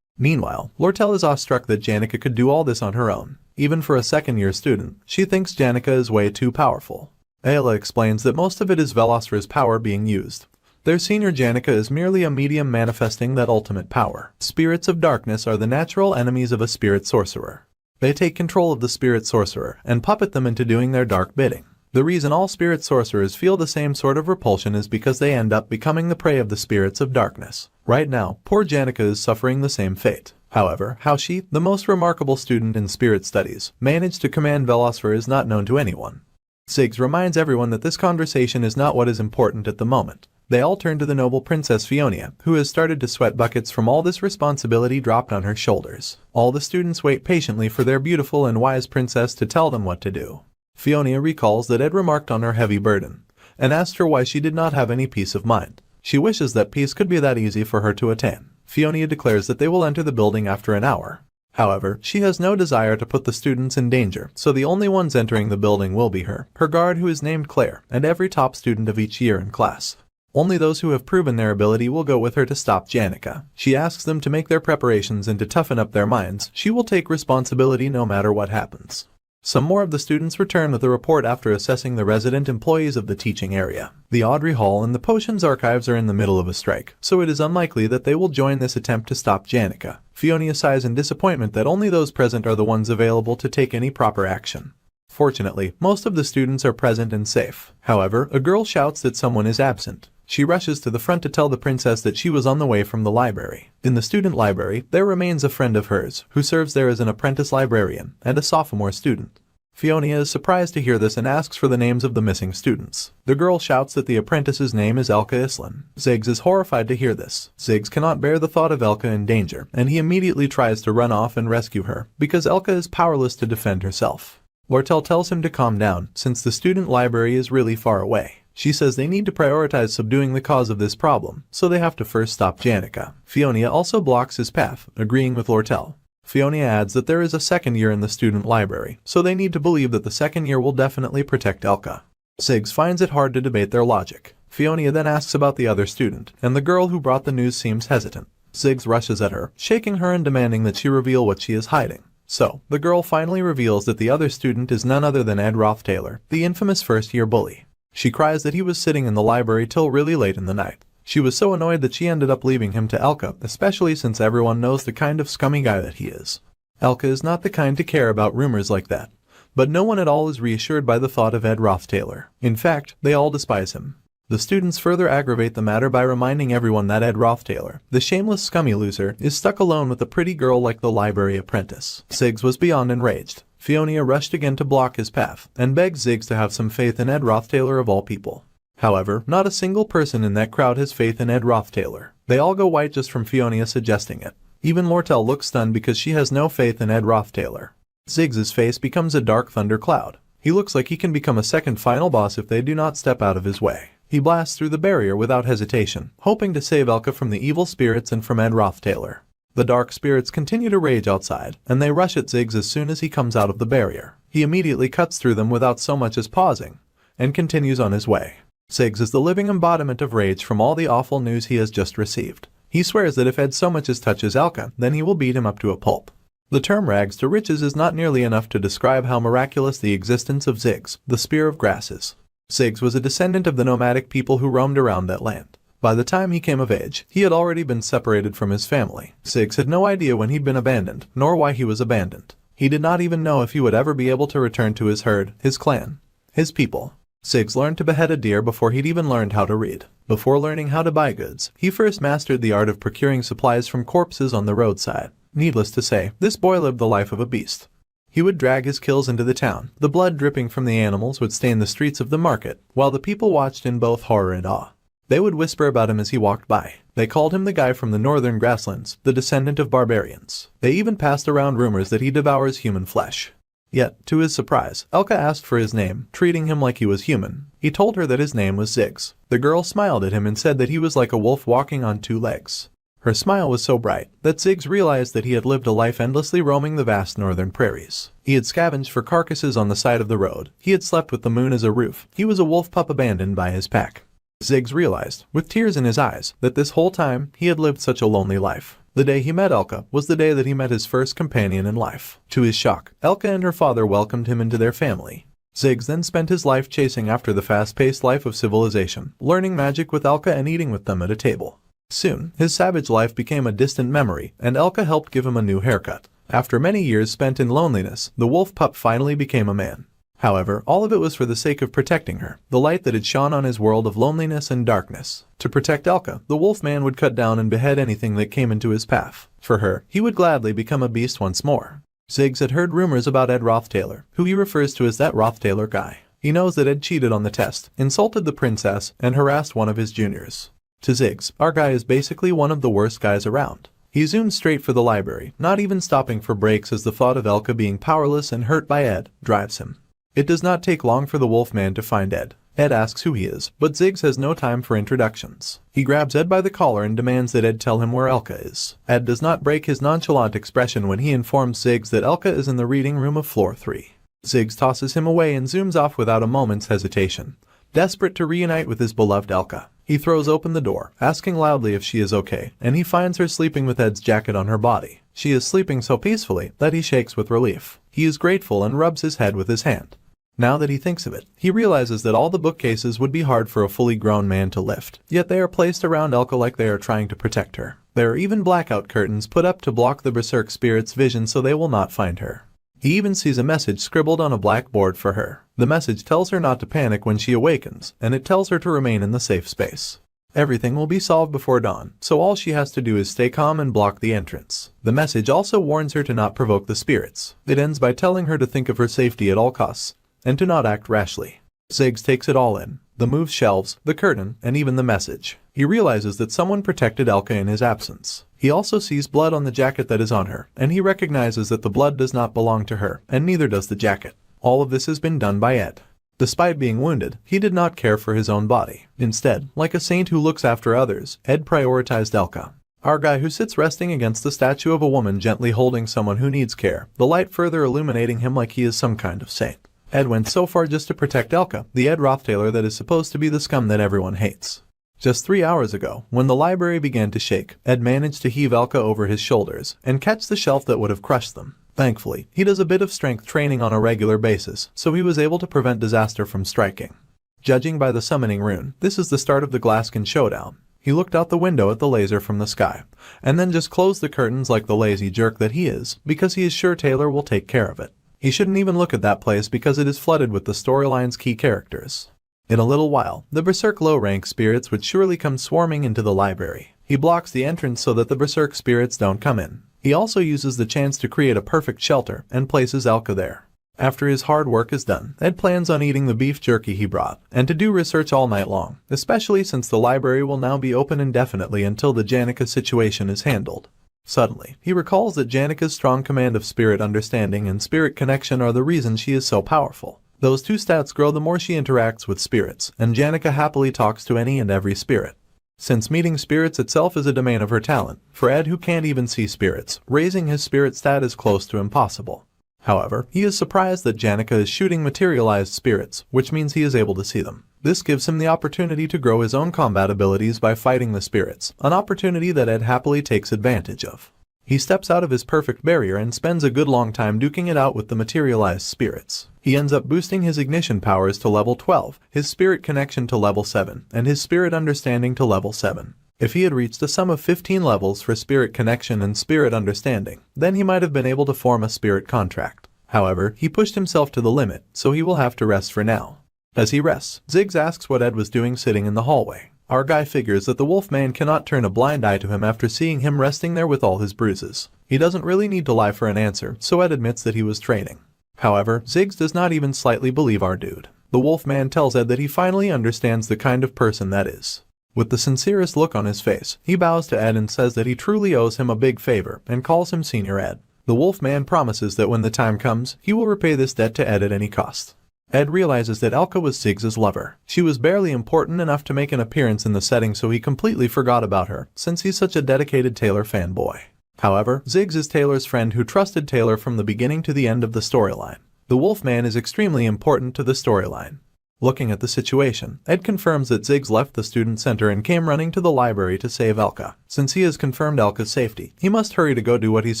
Meanwhile, Lortell is awestruck that Janica could do all this on her own. Even for a second-year student, she thinks Janica is way too powerful. Ayla explains that most of it is Velosfer's power being used. Their senior Janica is merely a medium manifesting that ultimate power. Spirits of darkness are the natural enemies of a spirit sorcerer. They take control of the spirit sorcerer and puppet them into doing their dark bidding. The reason all spirit sorcerers feel the same sort of repulsion is because they end up becoming the prey of the spirits of darkness. Right now, poor Janica is suffering the same fate. However, how she, the most remarkable student in spirit studies, managed to command Velosfer is not known to anyone. Ziggs reminds everyone that this conversation is not what is important at the moment. They all turn to the noble Princess Fiona, who has started to sweat buckets from all this responsibility dropped on her shoulders. All the students wait patiently for their beautiful and wise princess to tell them what to do. Fiona recalls that Ed remarked on her heavy burden, and asked her why she did not have any peace of mind. She wishes that peace could be that easy for her to attain. Fiona declares that they will enter the building after an hour. However, she has no desire to put the students in danger, so the only ones entering the building will be her guard who is named Claire, and every top student of each year in class. Only those who have proven their ability will go with her to stop Janica. She asks them to make their preparations and to toughen up their minds. She will take responsibility no matter what happens. Some more of the students return with a report after assessing the resident employees of the teaching area. The Audrey Hall and the Potions Archives are in the middle of a strike, so it is unlikely that they will join this attempt to stop Janica. Fiona sighs in disappointment that only those present are the ones available to take any proper action. Fortunately, most of the students are present and safe. However, a girl shouts that someone is absent. She rushes to the front to tell the princess that she was on the way from the library. In the student library, there remains a friend of hers, who serves there as an apprentice librarian and a sophomore student. Fiona is surprised to hear this and asks for the names of the missing students. The girl shouts that the apprentice's name is Elka Islin. Ziggs is horrified to hear this. Ziggs cannot bear the thought of Elka in danger, and he immediately tries to run off and rescue her, because Elka is powerless to defend herself. Lortell tells him to calm down, since the student library is really far away. She says they need to prioritize subduing the cause of this problem, so they have to first stop Janica. Fiona also blocks his path, agreeing with Lortell. Fiona adds that there is a second year in the student library, so they need to believe that the second year will definitely protect Elka. Ziggs finds it hard to debate their logic. Fiona then asks about the other student, and the girl who brought the news seems hesitant. Ziggs rushes at her, shaking her and demanding that she reveal what she is hiding. So, the girl finally reveals that the other student is none other than Ed Roth Taylor, the infamous first-year bully. She cries that he was sitting in the library till really late in the night. She was so annoyed that she ended up leaving him to Elka, especially since everyone knows the kind of scummy guy that he is. Elka is not the kind to care about rumors like that. But no one at all is reassured by the thought of Ed Roth Taylor. In fact, they all despise him. The students further aggravate the matter by reminding everyone that Ed Roth Taylor, the shameless scummy loser, is stuck alone with a pretty girl like the library apprentice. Ziggs was beyond enraged. Fiona rushed again to block his path, and begged Ziggs to have some faith in Ed Roth Taylor of all people. However, not a single person in that crowd has faith in Ed Roth Taylor. They all go white just from Fiona suggesting it. Even Lortell looks stunned because she has no faith in Ed Roth Taylor. Ziggs's face becomes a dark thunder cloud. He looks like he can become a second final boss if they do not step out of his way. He blasts through the barrier without hesitation, hoping to save Elka from the evil spirits and from Ed Roth Taylor. The dark spirits continue to rage outside, and they rush at Ziggs as soon as he comes out of the barrier. He immediately cuts through them without so much as pausing, and continues on his way. Ziggs is the living embodiment of rage from all the awful news he has just received. He swears that if Ed so much as touches Elka, then he will beat him up to a pulp. The term rags to riches is not nearly enough to describe how miraculous the existence of Ziggs, the Spear of Grass, is. Ziggs was a descendant of the nomadic people who roamed around that land. By the time he came of age, he had already been separated from his family. Ziggs had no idea when he'd been abandoned, nor why he was abandoned. He did not even know if he would ever be able to return to his herd, his clan, his people. Ziggs learned to behead a deer before he'd even learned how to read. Before learning how to buy goods, he first mastered the art of procuring supplies from corpses on the roadside. Needless to say, this boy lived the life of a beast. He would drag his kills into the town. The blood dripping from the animals would stain the streets of the market, while the people watched in both horror and awe. They would whisper about him as he walked by. They called him the guy from the northern grasslands, the descendant of barbarians. They even passed around rumors that he devours human flesh. Yet, to his surprise, Elka asked for his name, treating him like he was human. He told her that his name was Ziggs. The girl smiled at him and said that he was like a wolf walking on two legs. Her smile was so bright that Ziggs realized that he had lived a life endlessly roaming the vast northern prairies. He had scavenged for carcasses on the side of the road. He had slept with the moon as a roof. He was a wolf pup abandoned by his pack. Ziggs realized, with tears in his eyes, that this whole time he had lived such a lonely life. The day he met Elka was the day that he met his first companion in life. To his shock, Elka and her father welcomed him into their family. Ziggs then spent his life chasing after the fast-paced life of civilization, learning magic with Elka and eating with them at a table. Soon, his savage life became a distant memory, and Elka helped give him a new haircut. After many years spent in loneliness, the wolf pup finally became a man. However, all of it was for the sake of protecting her, the light that had shone on his world of loneliness and darkness. To protect Elka, the wolf man would cut down and behead anything that came into his path. For her, he would gladly become a beast once more. Ziggs had heard rumors about Ed Roth Taylor, who he refers to as that Roth Taylor guy. He knows that Ed cheated on the test, insulted the princess, and harassed one of his juniors. To Ziggs, our guy is basically one of the worst guys around. He zoomed straight for the library, not even stopping for breaks as the thought of Elka being powerless and hurt by Ed drives him. It does not take long for the Wolfman to find Ed. Ed asks who he is, but Ziggs has no time for introductions. He grabs Ed by the collar and demands that Ed tell him where Elka is. Ed does not break his nonchalant expression when he informs Ziggs that Elka is in the reading room of floor 3. Ziggs tosses him away and zooms off without a moment's hesitation. Desperate to reunite with his beloved Elka, he throws open the door, asking loudly if she is okay, and he finds her sleeping with Ed's jacket on her body. She is sleeping so peacefully that he shakes with relief. He is grateful and rubs his head with his hand. Now that he thinks of it, he realizes that all the bookcases would be hard for a fully grown man to lift, yet they are placed around Elka like they are trying to protect her. There are even blackout curtains put up to block the berserk spirit's vision so they will not find her. He even sees a message scribbled on a blackboard for her. The message tells her not to panic when she awakens, and it tells her to remain in the safe space. Everything will be solved before dawn, so all she has to do is stay calm and block the entrance. The message also warns her to not provoke the spirits. It ends by telling her to think of her safety at all costs, and to not act rashly. Ziggs takes it all in. The moved shelves, the curtain, and even the message. He realizes that someone protected Elka in his absence. He also sees blood on the jacket that is on her, and he recognizes that the blood does not belong to her, and neither does the jacket. All of this has been done by Ed. Despite being wounded, he did not care for his own body. Instead, like a saint who looks after others, Ed prioritized Elka. Our guy who sits resting against the statue of a woman gently holding someone who needs care, the light further illuminating him like he is some kind of saint. Ed went so far just to protect Elka, the Ed Roth Taylor that is supposed to be the scum that everyone hates. Just 3 hours ago, when the library began to shake, Ed managed to heave Elka over his shoulders and catch the shelf that would have crushed them. Thankfully, he does a bit of strength training on a regular basis, so he was able to prevent disaster from striking. Judging by the summoning rune, this is the start of the Glascin showdown. He looked out the window at the laser from the sky, and then just closed the curtains like the lazy jerk that he is, because he is sure Taylor will take care of it. He shouldn't even look at that place because it is flooded with the storyline's key characters. In a little while, the berserk low-rank spirits would surely come swarming into the library. He blocks the entrance so that the berserk spirits don't come in. He also uses the chance to create a perfect shelter and places Elka there. After his hard work is done, Ed plans on eating the beef jerky he brought, and to do research all night long, especially since the library will now be open indefinitely until the Janica situation is handled. Suddenly, he recalls that Janica's strong command of spirit understanding and spirit connection are the reason she is so powerful. Those two stats grow the more she interacts with spirits, and Janica happily talks to any and every spirit. Since meeting spirits itself is a domain of her talent, for Ed who can't even see spirits, raising his spirit stat is close to impossible. However, he is surprised that Janica is shooting materialized spirits, which means he is able to see them. This gives him the opportunity to grow his own combat abilities by fighting the spirits, an opportunity that Ed happily takes advantage of. He steps out of his perfect barrier and spends a good long time duking it out with the materialized spirits. He ends up boosting his ignition powers to level 12, his spirit connection to level 7, and his spirit understanding to level 7. If he had reached a sum of 15 levels for spirit connection and spirit understanding, then he might have been able to form a spirit contract. However, he pushed himself to the limit, so he will have to rest for now. As he rests, Ziggs asks what Ed was doing sitting in the hallway. Our guy figures that the Wolfman cannot turn a blind eye to him after seeing him resting there with all his bruises. He doesn't really need to lie for an answer, so Ed admits that he was training. However, Ziggs does not even slightly believe our dude. The Wolfman tells Ed that he finally understands the kind of person that is. With the sincerest look on his face, he bows to Ed and says that he truly owes him a big favor and calls him Senior Ed. The Wolfman promises that when the time comes, he will repay this debt to Ed at any cost. Ed realizes that Elka was Ziggs' lover. She was barely important enough to make an appearance in the setting, so he completely forgot about her, since he's such a dedicated Taylor fanboy. However, Ziggs is Taylor's friend who trusted Taylor from the beginning to the end of the storyline. The Wolfman is extremely important to the storyline. Looking at the situation, Ed confirms that Ziggs left the student center and came running to the library to save Elka. Since he has confirmed Elka's safety, he must hurry to go do what he's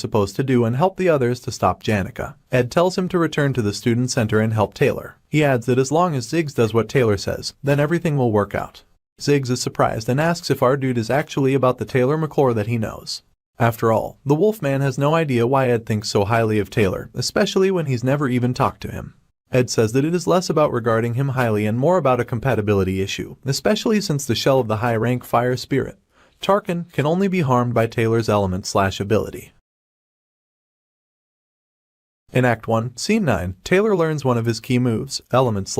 supposed to do and help the others to stop Janica. Ed tells him to return to the student center and help Taylor. He adds that as long as Ziggs does what Taylor says, then everything will work out. Ziggs is surprised and asks if our dude is actually about the Taylor McClure that he knows. After all, the Wolfman has no idea why Ed thinks so highly of Taylor, especially when he's never even talked to him. Ed says that it is less about regarding him highly and more about a compatibility issue, especially since the shell of the high-rank fire spirit, Tarkin, can only be harmed by Taylor's element/ability. In Act 1, Scene 9, Taylor learns one of his key moves, element/.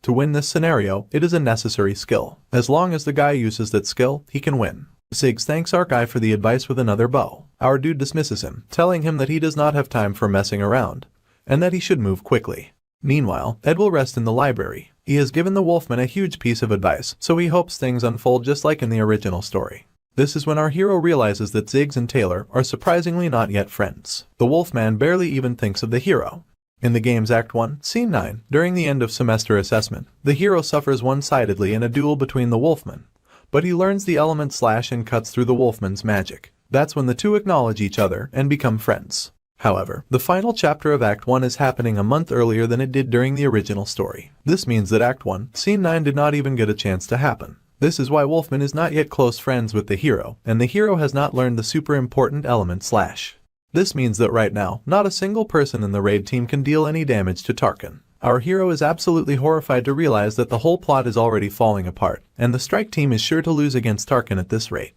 To win this scenario, it is a necessary skill. As long as the guy uses that skill, he can win. Ziggs thanks our guy for the advice with another bow. Our dude dismisses him, telling him that he does not have time for messing around, and that he should move quickly. Meanwhile, Ed will rest in the library. He has given the Wolfman a huge piece of advice, so he hopes things unfold just like in the original story. This is when our hero realizes that Ziggs and Taylor are surprisingly not yet friends. The Wolfman barely even thinks of the hero. In the game's Act 1, Scene 9, during the end of semester assessment, the hero suffers one-sidedly in a duel between the Wolfmen, but he learns the element slash and cuts through the Wolfman's magic. That's when the two acknowledge each other and become friends. However, the final chapter of Act 1 is happening a month earlier than it did during the original story. This means that Act 1, Scene 9 did not even get a chance to happen. This is why Wolfman is not yet close friends with the hero, and the hero has not learned the super important element slash. This means that right now, not a single person in the raid team can deal any damage to Tarkin. Our hero is absolutely horrified to realize that the whole plot is already falling apart, and the strike team is sure to lose against Tarkin at this rate.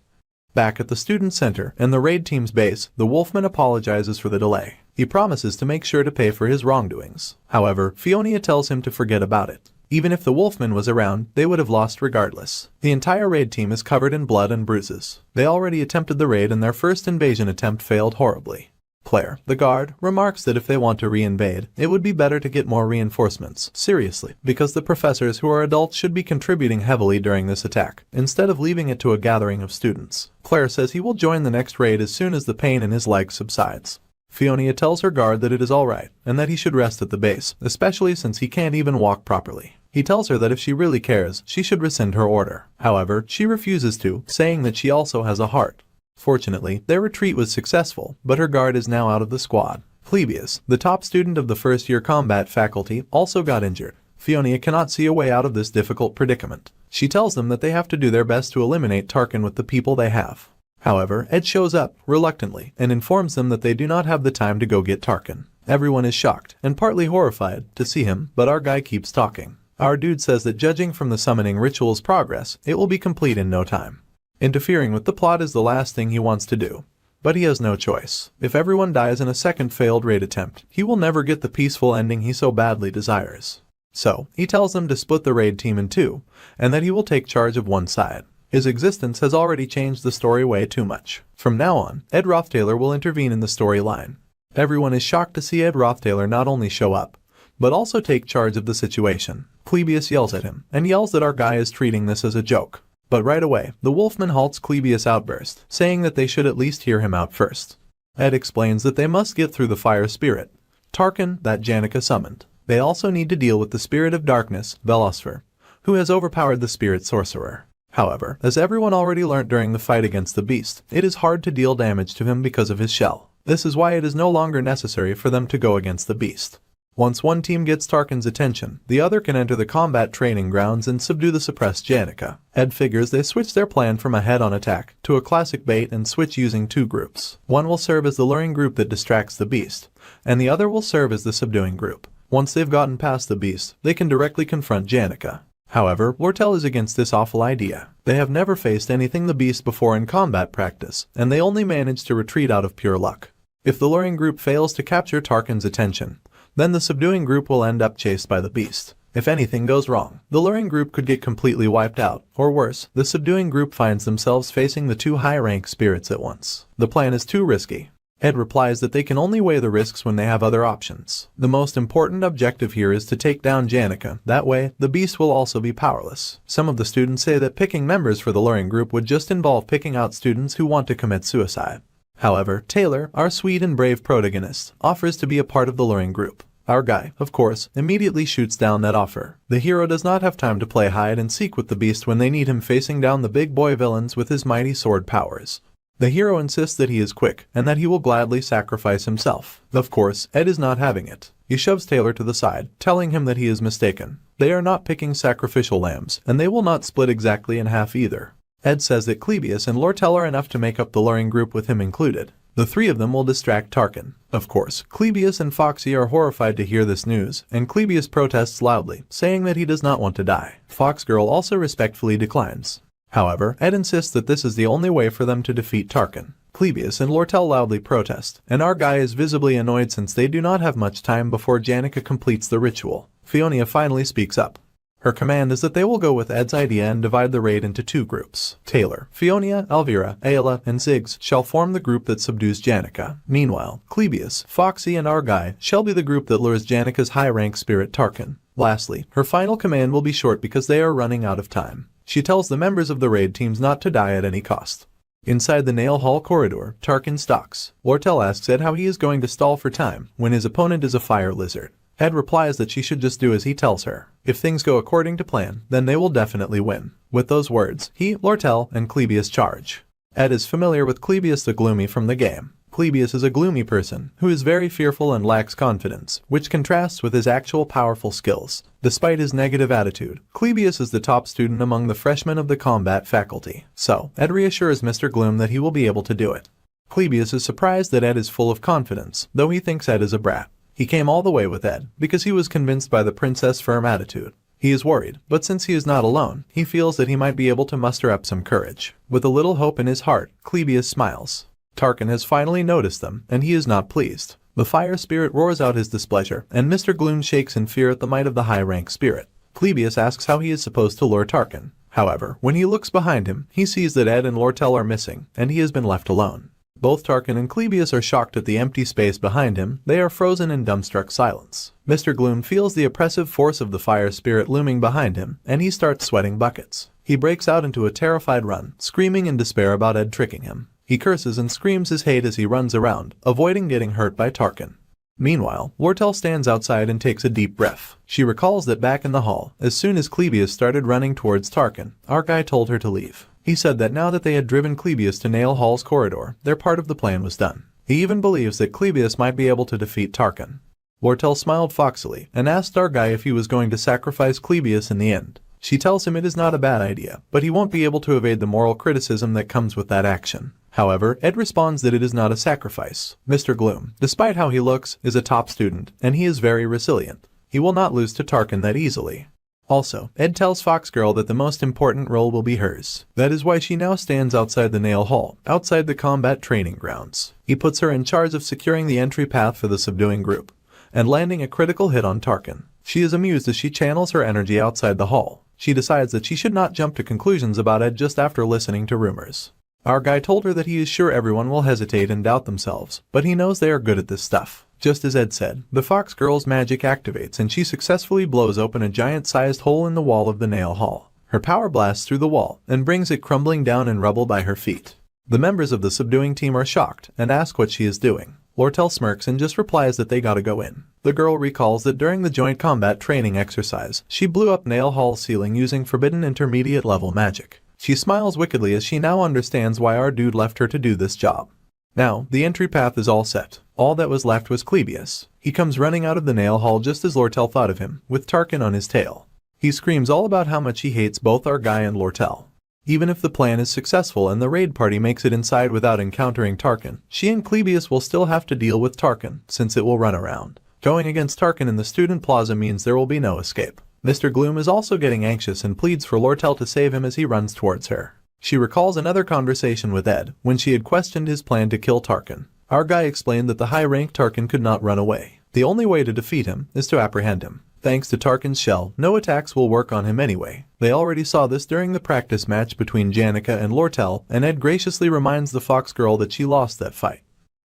Back at the student center and the raid team's base, the Wolfman apologizes for the delay. He promises to make sure to pay for his wrongdoings. However, Fiona tells him to forget about it. Even if the Wolfman was around, they would have lost regardless. The entire raid team is covered in blood and bruises. They already attempted the raid and their first invasion attempt failed horribly. Claire, the guard, remarks that if they want to re-invade, it would be better to get more reinforcements. Seriously, because the professors who are adults should be contributing heavily during this attack, instead of leaving it to a gathering of students. Claire says he will join the next raid as soon as the pain in his leg subsides. Fiona tells her guard that it is alright, and that he should rest at the base, especially since he can't even walk properly. He tells her that if she really cares, she should rescind her order. However, she refuses to, saying that she also has a heart. Fortunately, their retreat was successful, but her guard is now out of the squad. Plebius, the top student of the first-year combat faculty, also got injured. Fiona cannot see a way out of this difficult predicament. She tells them that they have to do their best to eliminate Tarkin with the people they have. However, Ed shows up, reluctantly, and informs them that they do not have the time to go get Tarkin. Everyone is shocked, and partly horrified, to see him, but our guy keeps talking. Our dude says that judging from the summoning ritual's progress, it will be complete in no time. Interfering with the plot is the last thing he wants to do. But he has no choice. If everyone dies in a second failed raid attempt, he will never get the peaceful ending he so badly desires. So, he tells them to split the raid team in two, and that he will take charge of one side. His existence has already changed the story way too much. From now on, Ed Roth Taylor will intervene in the storyline. Everyone is shocked to see Ed Roth Taylor not only show up, but also take charge of the situation. Plebius yells at him, and yells that our guy is treating this as a joke. But right away, the Wolfman halts Plebius' outburst, saying that they should at least hear him out first. Ed explains that they must get through the fire spirit, Tarkin, that Janica summoned. They also need to deal with the spirit of darkness, Velosfer, who has overpowered the spirit sorcerer. However, as everyone already learnt during the fight against the beast, it is hard to deal damage to him because of his shell. This is why it is no longer necessary for them to go against the beast. Once one team gets Tarkin's attention, the other can enter the combat training grounds and subdue the suppressed Janica. Ed figures they switch their plan from a head-on attack to a classic bait and switch using two groups. One will serve as the luring group that distracts the beast, and the other will serve as the subduing group. Once they've gotten past the beast, they can directly confront Janica. However, Lortell is against this awful idea. They have never faced anything the beast before in combat practice, and they only manage to retreat out of pure luck. If the luring group fails to capture Tarkin's attention, then the subduing group will end up chased by the beast. If anything goes wrong, the luring group could get completely wiped out, or worse, the subduing group finds themselves facing the two high-rank spirits at once. The plan is too risky. Ed replies that they can only weigh the risks when they have other options. The most important objective here is to take down Janica. That way, the beast will also be powerless. Some of the students say that picking members for the luring group would just involve picking out students who want to commit suicide. However, Taylor, our sweet and brave protagonist, offers to be a part of the luring group. Our guy, of course, immediately shoots down that offer. The hero does not have time to play hide and seek with the beast when they need him facing down the big boy villains with his mighty sword powers. The hero insists that he is quick, and that he will gladly sacrifice himself. Of course, Ed is not having it. He shoves Taylor to the side, telling him that he is mistaken. They are not picking sacrificial lambs, and they will not split exactly in half either. Ed says that Plebius and Lortell are enough to make up the luring group with him included. The three of them will distract Tarkin. Of course, Plebius and Foxy are horrified to hear this news, and Plebius protests loudly, saying that he does not want to die. Foxgirl also respectfully declines. However, Ed insists that this is the only way for them to defeat Tarkin. Plebius and Lortell loudly protest, and our guy is visibly annoyed since they do not have much time before Janica completes the ritual. Fiona finally speaks up. Her command is that they will go with Ed's idea and divide the raid into two groups. Taylor, Fiona, Elvira, Ayla, and Ziggs shall form the group that subdues Janica. Meanwhile, Plebius, Foxy, and our guy shall be the group that lures Janica's high-rank spirit Tarkin. Lastly, her final command will be short because they are running out of time. She tells the members of the raid teams not to die at any cost. Inside the nail hall corridor, Tarkin stalks. Lortell asks Ed how he is going to stall for time when his opponent is a fire lizard. Ed replies that she should just do as he tells her. If things go according to plan, then they will definitely win. With those words, he, Lortell, and Clebius charge. Ed is familiar with Clebius the Gloomy from the game. Clebius is a gloomy person who is very fearful and lacks confidence, which contrasts with his actual powerful skills. Despite his negative attitude, Clebius is the top student among the freshmen of the combat faculty, so Ed reassures Mr. Gloom that he will be able to do it. Clebius is surprised that Ed is full of confidence, though he thinks Ed is a brat. He came all the way with Ed because he was convinced by the princess' firm attitude. He is worried, but since he is not alone, he feels that he might be able to muster up some courage. With a little hope in his heart, Clebius smiles. Tarkin has finally noticed them, and he is not pleased. The fire spirit roars out his displeasure, and Mr. Gloom shakes in fear at the might of the high-rank spirit. Clebius asks how he is supposed to lure Tarkin. However, when he looks behind him, he sees that Ed and Lortell are missing, and he has been left alone. Both Tarkin and Clebius are shocked at the empty space behind him. They are frozen in dumbstruck silence. Mr. Gloom feels the oppressive force of the fire spirit looming behind him, and he starts sweating buckets. He breaks out into a terrified run, screaming in despair about Ed tricking him. He curses and screams his hate as he runs around, avoiding getting hurt by Tarkin. Meanwhile, Lortell stands outside and takes a deep breath. She recalls that back in the hall, as soon as Clebius started running towards Tarkin, our guy told her to leave. He said that now that they had driven Clebius to Nail Hall's corridor, their part of the plan was done. He even believes that Clebius might be able to defeat Tarkin. Lortell smiled foxily and asked our guy if he was going to sacrifice Clebius in the end. She tells him it is not a bad idea, but he won't be able to evade the moral criticism that comes with that action. However, Ed responds that it is not a sacrifice. Mr. Gloom, despite how he looks, is a top student, and he is very resilient. He will not lose to Tarkin that easily. Also, Ed tells Foxgirl that the most important role will be hers. That is why she now stands outside the Nail Hall, outside the combat training grounds. He puts her in charge of securing the entry path for the subduing group, and landing a critical hit on Tarkin. She is amused as she channels her energy outside the hall. She decides that she should not jump to conclusions about Ed just after listening to rumors. Our guy told her that he is sure everyone will hesitate and doubt themselves, but he knows they are good at this stuff. Just as Ed said, the Fox Girl's magic activates and she successfully blows open a giant-sized hole in the wall of the Nail Hall. Her power blasts through the wall and brings it crumbling down in rubble by her feet. The members of the subduing team are shocked and ask what she is doing. Lortell smirks and just replies that they gotta go in. The girl recalls that during the joint combat training exercise, she blew up Nail Hall's ceiling using forbidden intermediate level magic. She smiles wickedly as she now understands why our dude left her to do this job. Now, the entry path is all set. All that was left was Clebius. He comes running out of the Nail Hall just as Lortell thought of him, with Tarkin on his tail. He screams all about how much he hates both our guy and Lortell. Even if the plan is successful and the raid party makes it inside without encountering Tarkin, she and Clebius will still have to deal with Tarkin, since it will run around. Going against Tarkin in the student plaza means there will be no escape. Mr. Gloom is also getting anxious and pleads for Lortell to save him as he runs towards her. She recalls another conversation with Ed, when she had questioned his plan to kill Tarkin. Our guy explained that the high-ranked Tarkin could not run away. The only way to defeat him is to apprehend him. Thanks to Tarkin's shell, no attacks will work on him anyway. They already saw this during the practice match between Janica and Lortell, and Ed graciously reminds the Fox Girl that she lost that fight.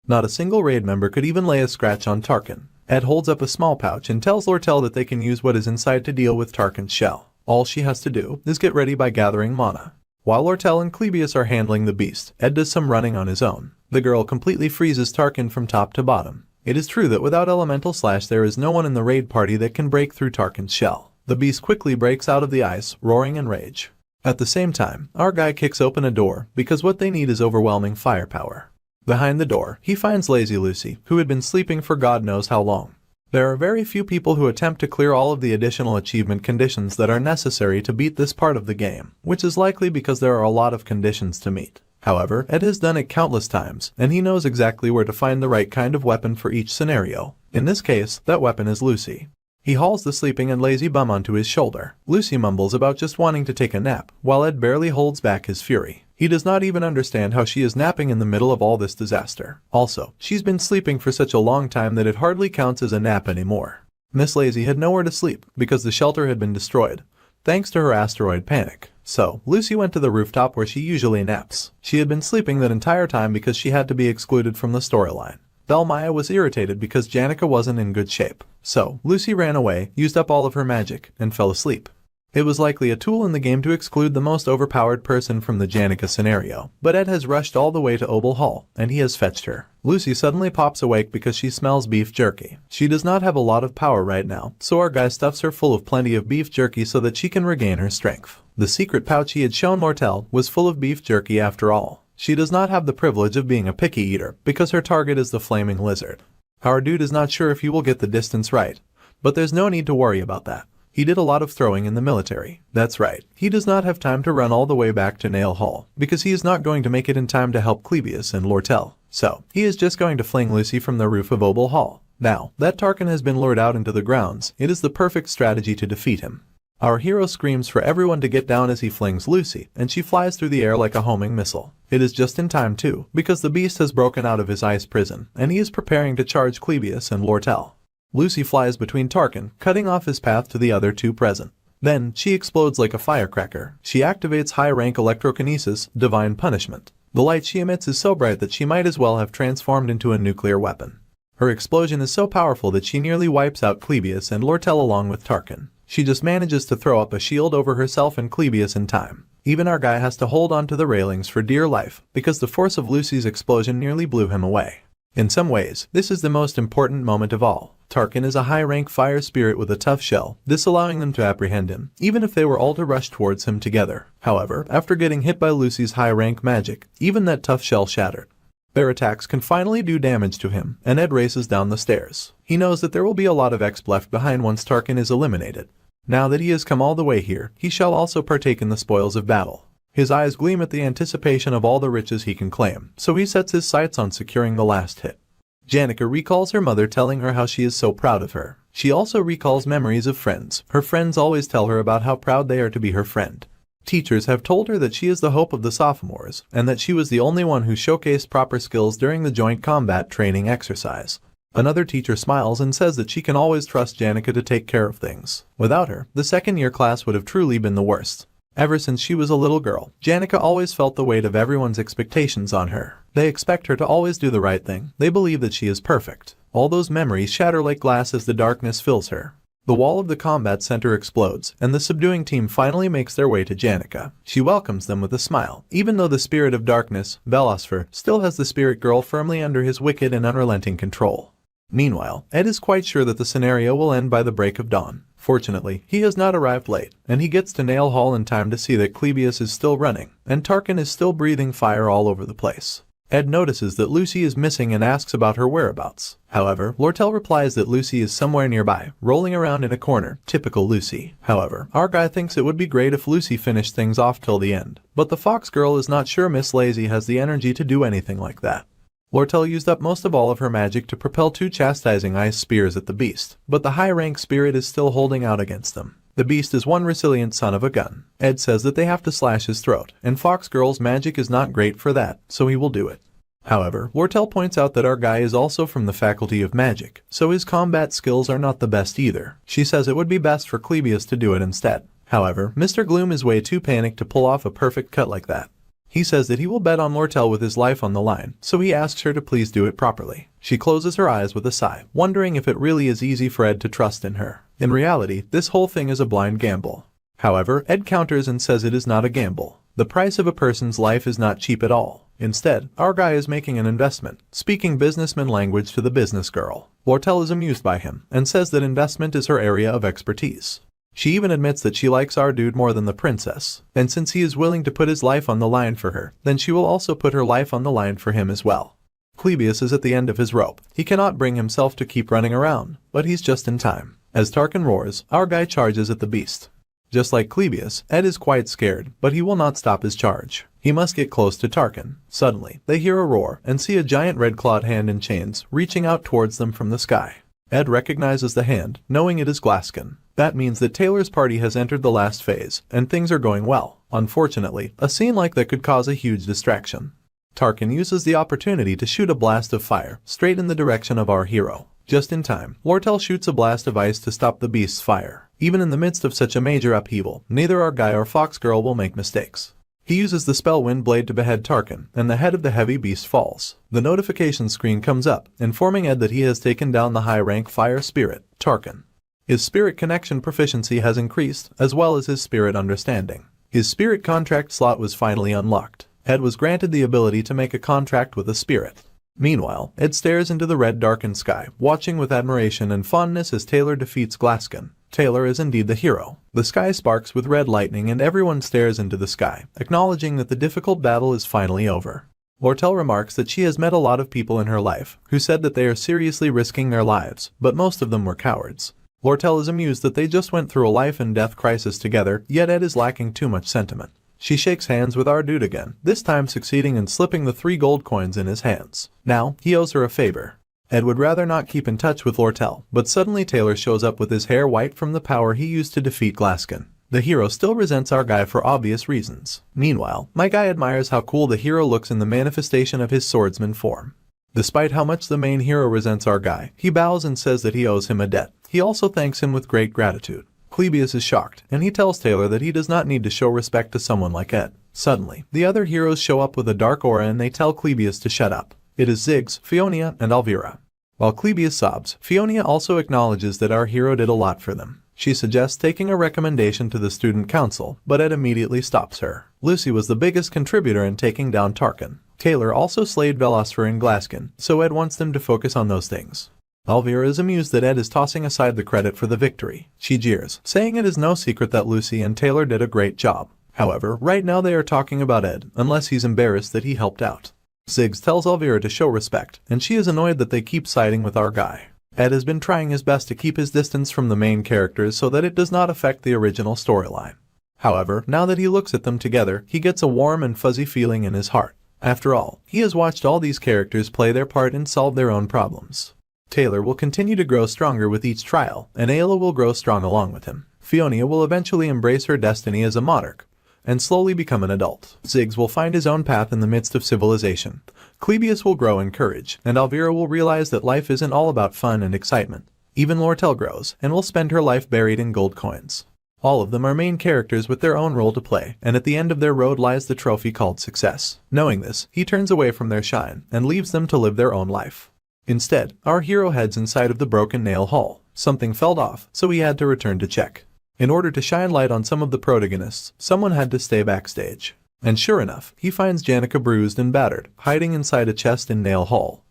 Not a single raid member could even lay a scratch on Tarkin. Ed holds up a small pouch and tells Lortell that they can use what is inside to deal with Tarkin's shell. All she has to do is get ready by gathering mana. While Lortell and Clebius are handling the beast, Ed does some running on his own. The girl completely freezes Tarkin from top to bottom. It is true that without Elemental Slash there is no one in the raid party that can break through Tarkin's shell. The beast quickly breaks out of the ice, roaring in rage. At the same time, our guy kicks open a door, because what they need is overwhelming firepower. Behind the door, he finds Lazy Lucy, who had been sleeping for God knows how long. There are very few people who attempt to clear all of the additional achievement conditions that are necessary to beat this part of the game, which is likely because there are a lot of conditions to meet. However, Ed has done it countless times, and he knows exactly where to find the right kind of weapon for each scenario. In this case, that weapon is Lucy. He hauls the sleeping and lazy bum onto his shoulder. Lucy mumbles about just wanting to take a nap, while Ed barely holds back his fury. He does not even understand how she is napping in the middle of all this disaster. Also, she's been sleeping for such a long time that it hardly counts as a nap anymore. Miss Lazy had nowhere to sleep, because the shelter had been destroyed, thanks to her asteroid panic. So, Lucy went to the rooftop where she usually naps. She had been sleeping that entire time because she had to be excluded from the storyline. Belmaya was irritated because Janica wasn't in good shape. So, Lucy ran away, used up all of her magic, and fell asleep. It was likely a tool in the game to exclude the most overpowered person from the Janica scenario, but Ed has rushed all the way to Offles Hall, and he has fetched her. Lucy suddenly pops awake because she smells beef jerky. She does not have a lot of power right now, so our guy stuffs her full of plenty of beef jerky so that she can regain her strength. The secret pouch he had shown Lortell was full of beef jerky after all. She does not have the privilege of being a picky eater because her target is the flaming lizard. Our dude is not sure if he will get the distance right, but there's no need to worry about that. He did a lot of throwing in the military. That's right, he does not have time to run all the way back to Nail Hall, because he is not going to make it in time to help Clebius and Lortell. So, he is just going to fling Lucy from the roof of Offles Hall. Now, that Tarkin has been lured out into the grounds, it is the perfect strategy to defeat him. Our hero screams for everyone to get down as he flings Lucy, and she flies through the air like a homing missile. It is just in time too, because the beast has broken out of his ice prison, and he is preparing to charge Clebius and Lortell. Lucy flies between Tarkin, cutting off his path to the other two present. Then, she explodes like a firecracker. She activates high-rank electrokinesis, divine punishment. The light she emits is so bright that she might as well have transformed into a nuclear weapon. Her explosion is so powerful that she nearly wipes out Clebius and Lortell along with Tarkin. She just manages to throw up a shield over herself and Clebius in time. Even our guy has to hold on to the railings for dear life, because the force of Lucy's explosion nearly blew him away. In some ways, this is the most important moment of all. Tarkin is a high-rank fire spirit with a tough shell, this allowing them to apprehend him, even if they were all to rush towards him together. However, after getting hit by Lucy's high-rank magic, even that tough shell shattered. Their attacks can finally do damage to him, and Ed races down the stairs. He knows that there will be a lot of exp left behind once Tarkin is eliminated. Now that he has come all the way here, he shall also partake in the spoils of battle. His eyes gleam at the anticipation of all the riches he can claim, so he sets his sights on securing the last hit. Janica recalls her mother telling her how she is so proud of her. She also recalls memories of friends. Her friends always tell her about how proud they are to be her friend. Teachers have told her that she is the hope of the sophomores, and that she was the only one who showcased proper skills during the joint combat training exercise. Another teacher smiles and says that she can always trust Janica to take care of things. Without her, the second-year class would have truly been the worst. Ever since she was a little girl, Janica always felt the weight of everyone's expectations on her. They expect her to always do the right thing. They believe that she is perfect. All those memories shatter like glass as the darkness fills her. The wall of the combat center explodes, and the subduing team finally makes their way to Janica. She welcomes them with a smile, even though the spirit of darkness, Velosfer, still has the spirit girl firmly under his wicked and unrelenting control. Meanwhile, Ed is quite sure that the scenario will end by the break of dawn. Fortunately, he has not arrived late, and he gets to Nail Hall in time to see that Clebius is still running, and Tarkin is still breathing fire all over the place. Ed notices that Lucy is missing and asks about her whereabouts. However, Lortell replies that Lucy is somewhere nearby, rolling around in a corner, typical Lucy. However, our guy thinks it would be great if Lucy finished things off till the end, but the fox girl is not sure Miss Lazy has the energy to do anything like that. Lortell used up most of all of her magic to propel two chastising ice spears at the beast, but the high-rank spirit is still holding out against them. The beast is one resilient son of a gun. Ed says that they have to slash his throat, and Fox Girl's magic is not great for that, so he will do it. However, Lortell points out that our guy is also from the Faculty of Magic, so his combat skills are not the best either. She says it would be best for Clebius to do it instead. However, Mr. Gloom is way too panicked to pull off a perfect cut like that. He says that he will bet on Lortell with his life on the line, so he asks her to please do it properly. She closes her eyes with a sigh, wondering if it really is easy for Ed to trust in her. In reality, this whole thing is a blind gamble. However, Ed counters and says it is not a gamble. The price of a person's life is not cheap at all. Instead, our guy is making an investment, speaking businessman language to the business girl. Lortell is amused by him, and says that investment is her area of expertise. She even admits that she likes our dude more than the princess, and since he is willing to put his life on the line for her, then she will also put her life on the line for him as well. Clebius is at the end of his rope. He cannot bring himself to keep running around, but he's just in time. As Tarkin roars, our guy charges at the beast. Just like Clebius, Ed is quite scared, but he will not stop his charge. He must get close to Tarkin. Suddenly, they hear a roar and see a giant red-clawed hand in chains reaching out towards them from the sky. Ed recognizes the hand, knowing it is Glascin. That means that Taylor's party has entered the last phase, and things are going well. Unfortunately, a scene like that could cause a huge distraction. Tarkin uses the opportunity to shoot a blast of fire straight in the direction of our hero. Just in time, Lortell shoots a blast of ice to stop the beast's fire. Even in the midst of such a major upheaval, neither our guy or Fox Girl will make mistakes. He uses the spell Wind Blade to behead Tarkin, and the head of the heavy beast falls. The notification screen comes up, informing Ed that he has taken down the high-rank fire spirit, Tarkin. His spirit connection proficiency has increased, as well as his spirit understanding. His spirit contract slot was finally unlocked. Ed was granted the ability to make a contract with a spirit. Meanwhile, Ed stares into the red darkened sky, watching with admiration and fondness as Taylor defeats Glascin. Taylor is indeed the hero. The sky sparks with red lightning and everyone stares into the sky, acknowledging that the difficult battle is finally over. Lortell remarks that she has met a lot of people in her life who said that they are seriously risking their lives, but most of them were cowards. Lortell is amused that they just went through a life and death crisis together, yet Ed is lacking too much sentiment. She shakes hands with our dude again, this time succeeding in slipping the 3 gold coins in his hands. Now, he owes her a favor. Ed would rather not keep in touch with Lortell, but suddenly Taylor shows up with his hair white from the power he used to defeat Glascin. The hero still resents our guy for obvious reasons. Meanwhile, my guy admires how cool the hero looks in the manifestation of his swordsman form. Despite how much the main hero resents our guy, he bows and says that he owes him a debt. He also thanks him with great gratitude. Clebius is shocked, and he tells Taylor that he does not need to show respect to someone like Ed. Suddenly, the other heroes show up with a dark aura and they tell Clebius to shut up. It is Ziggs, Fiona, and Alvira. While Clebius sobs, Fiona also acknowledges that our hero did a lot for them. She suggests taking a recommendation to the student council, but Ed immediately stops her. Lucy was the biggest contributor in taking down Tarkin. Taylor also slayed Velasfer and Glascin, so Ed wants them to focus on those things. Alvira is amused that Ed is tossing aside the credit for the victory. She jeers, saying it is no secret that Lucy and Taylor did a great job. However, right now they are talking about Ed, unless he's embarrassed that he helped out. Ziggs tells Alvira to show respect, and she is annoyed that they keep siding with our guy. Ed has been trying his best to keep his distance from the main characters so that it does not affect the original storyline. However, now that he looks at them together, he gets a warm and fuzzy feeling in his heart. After all, he has watched all these characters play their part and solve their own problems. Taylor will continue to grow stronger with each trial, and Ayla will grow strong along with him. Fiona will eventually embrace her destiny as a monarch, and slowly become an adult. Ziggs will find his own path in the midst of civilization. Clebius will grow in courage, and Alvira will realize that life isn't all about fun and excitement. Even Lortell grows, and will spend her life buried in gold coins. All of them are main characters with their own role to play, and at the end of their road lies the trophy called success. Knowing this, he turns away from their shine, and leaves them to live their own life. Instead, our hero heads inside of the Broken Nail Hall. Something fell off, so he had to return to check. In order to shine light on some of the protagonists, someone had to stay backstage. And sure enough, he finds Janica bruised and battered, hiding inside a chest in Nail Hall.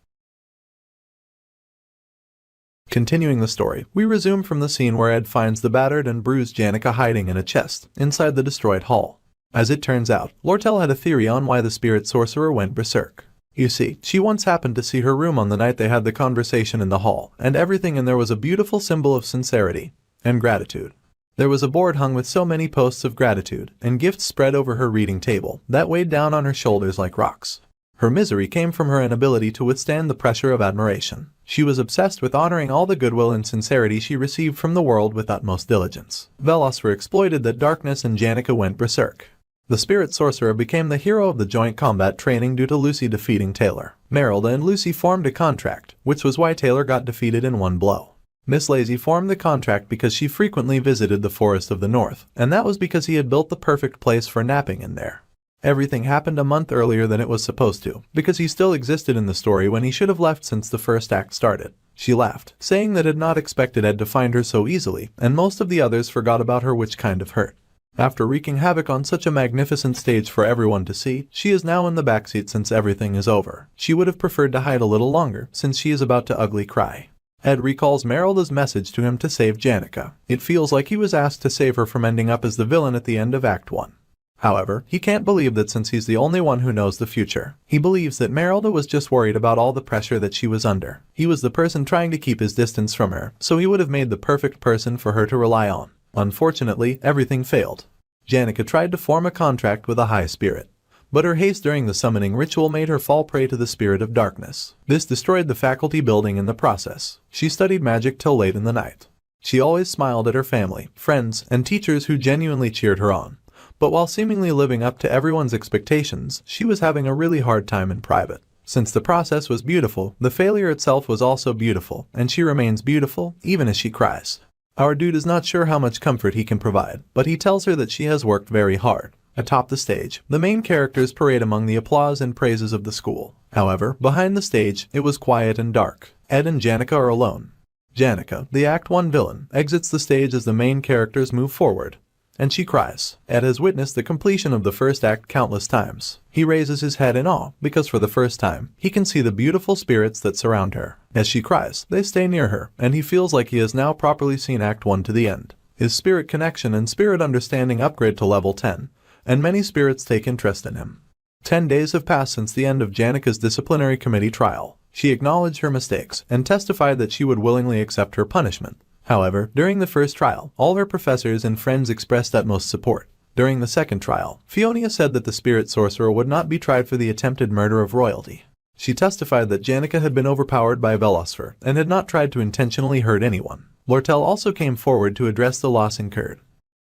Continuing the story, we resume from the scene where Ed finds the battered and bruised Janica hiding in a chest, inside the destroyed hall. As it turns out, Lortell had a theory on why the spirit sorcerer went berserk. You see, she once happened to see her room on the night they had the conversation in the hall, and everything in there was a beautiful symbol of sincerity and gratitude. There was a board hung with so many posts of gratitude, and gifts spread over her reading table that weighed down on her shoulders like rocks. Her misery came from her inability to withstand the pressure of admiration. She was obsessed with honoring all the goodwill and sincerity she received from the world with utmost diligence. Velasfer exploited that darkness and Janica went berserk. The spirit sorcerer became the hero of the joint combat training due to Lucy defeating Taylor. Merylda and Lucy formed a contract, which was why Taylor got defeated in one blow. Miss Lazy formed the contract because she frequently visited the Forest of the North, and that was because he had built the perfect place for napping in there. Everything happened a month earlier than it was supposed to, because he still existed in the story when he should have left since the first act started. She laughed, saying that had not expected Ed to find her so easily, and most of the others forgot about her, which kind of hurt. After wreaking havoc on such a magnificent stage for everyone to see, she is now in the backseat since everything is over. She would have preferred to hide a little longer, since she is about to ugly cry. Ed recalls Merylda's message to him to save Janica. It feels like he was asked to save her from ending up as the villain at the end of Act 1. However, he can't believe that since he's the only one who knows the future. He believes that Merylda was just worried about all the pressure that she was under. He was the person trying to keep his distance from her, so he would have made the perfect person for her to rely on. Unfortunately, everything failed. Janica tried to form a contract with a high spirit, but her haste during the summoning ritual made her fall prey to the spirit of darkness. This destroyed the faculty building in the process. She studied magic till late in the night. She always smiled at her family, friends, and teachers who genuinely cheered her on. But while seemingly living up to everyone's expectations, she was having a really hard time in private. Since the process was beautiful, the failure itself was also beautiful, and she remains beautiful even as she cries. Our dude is not sure how much comfort he can provide, but he tells her that she has worked very hard. Atop the stage, the main characters parade among the applause and praises of the school. However, behind the stage, it was quiet and dark. Ed and Janica are alone. Janica, the Act 1 villain, exits the stage as the main characters move forward, and she cries. Ed has witnessed the completion of the first act countless times. He raises his head in awe because for the first time, he can see the beautiful spirits that surround her. As she cries, they stay near her, and he feels like he has now properly seen Act 1 to the end. His spirit connection and spirit understanding upgrade to level 10, and many spirits take interest in him. 10 days have passed since the end of Janica's disciplinary committee trial. She acknowledged her mistakes and testified that she would willingly accept her punishment. However, during the first trial, all her professors and friends expressed utmost support. During the second trial, Fiona said that the spirit sorcerer would not be tried for the attempted murder of royalty. She testified that Janica had been overpowered by Velosfer and had not tried to intentionally hurt anyone. Lortell also came forward to address the loss incurred.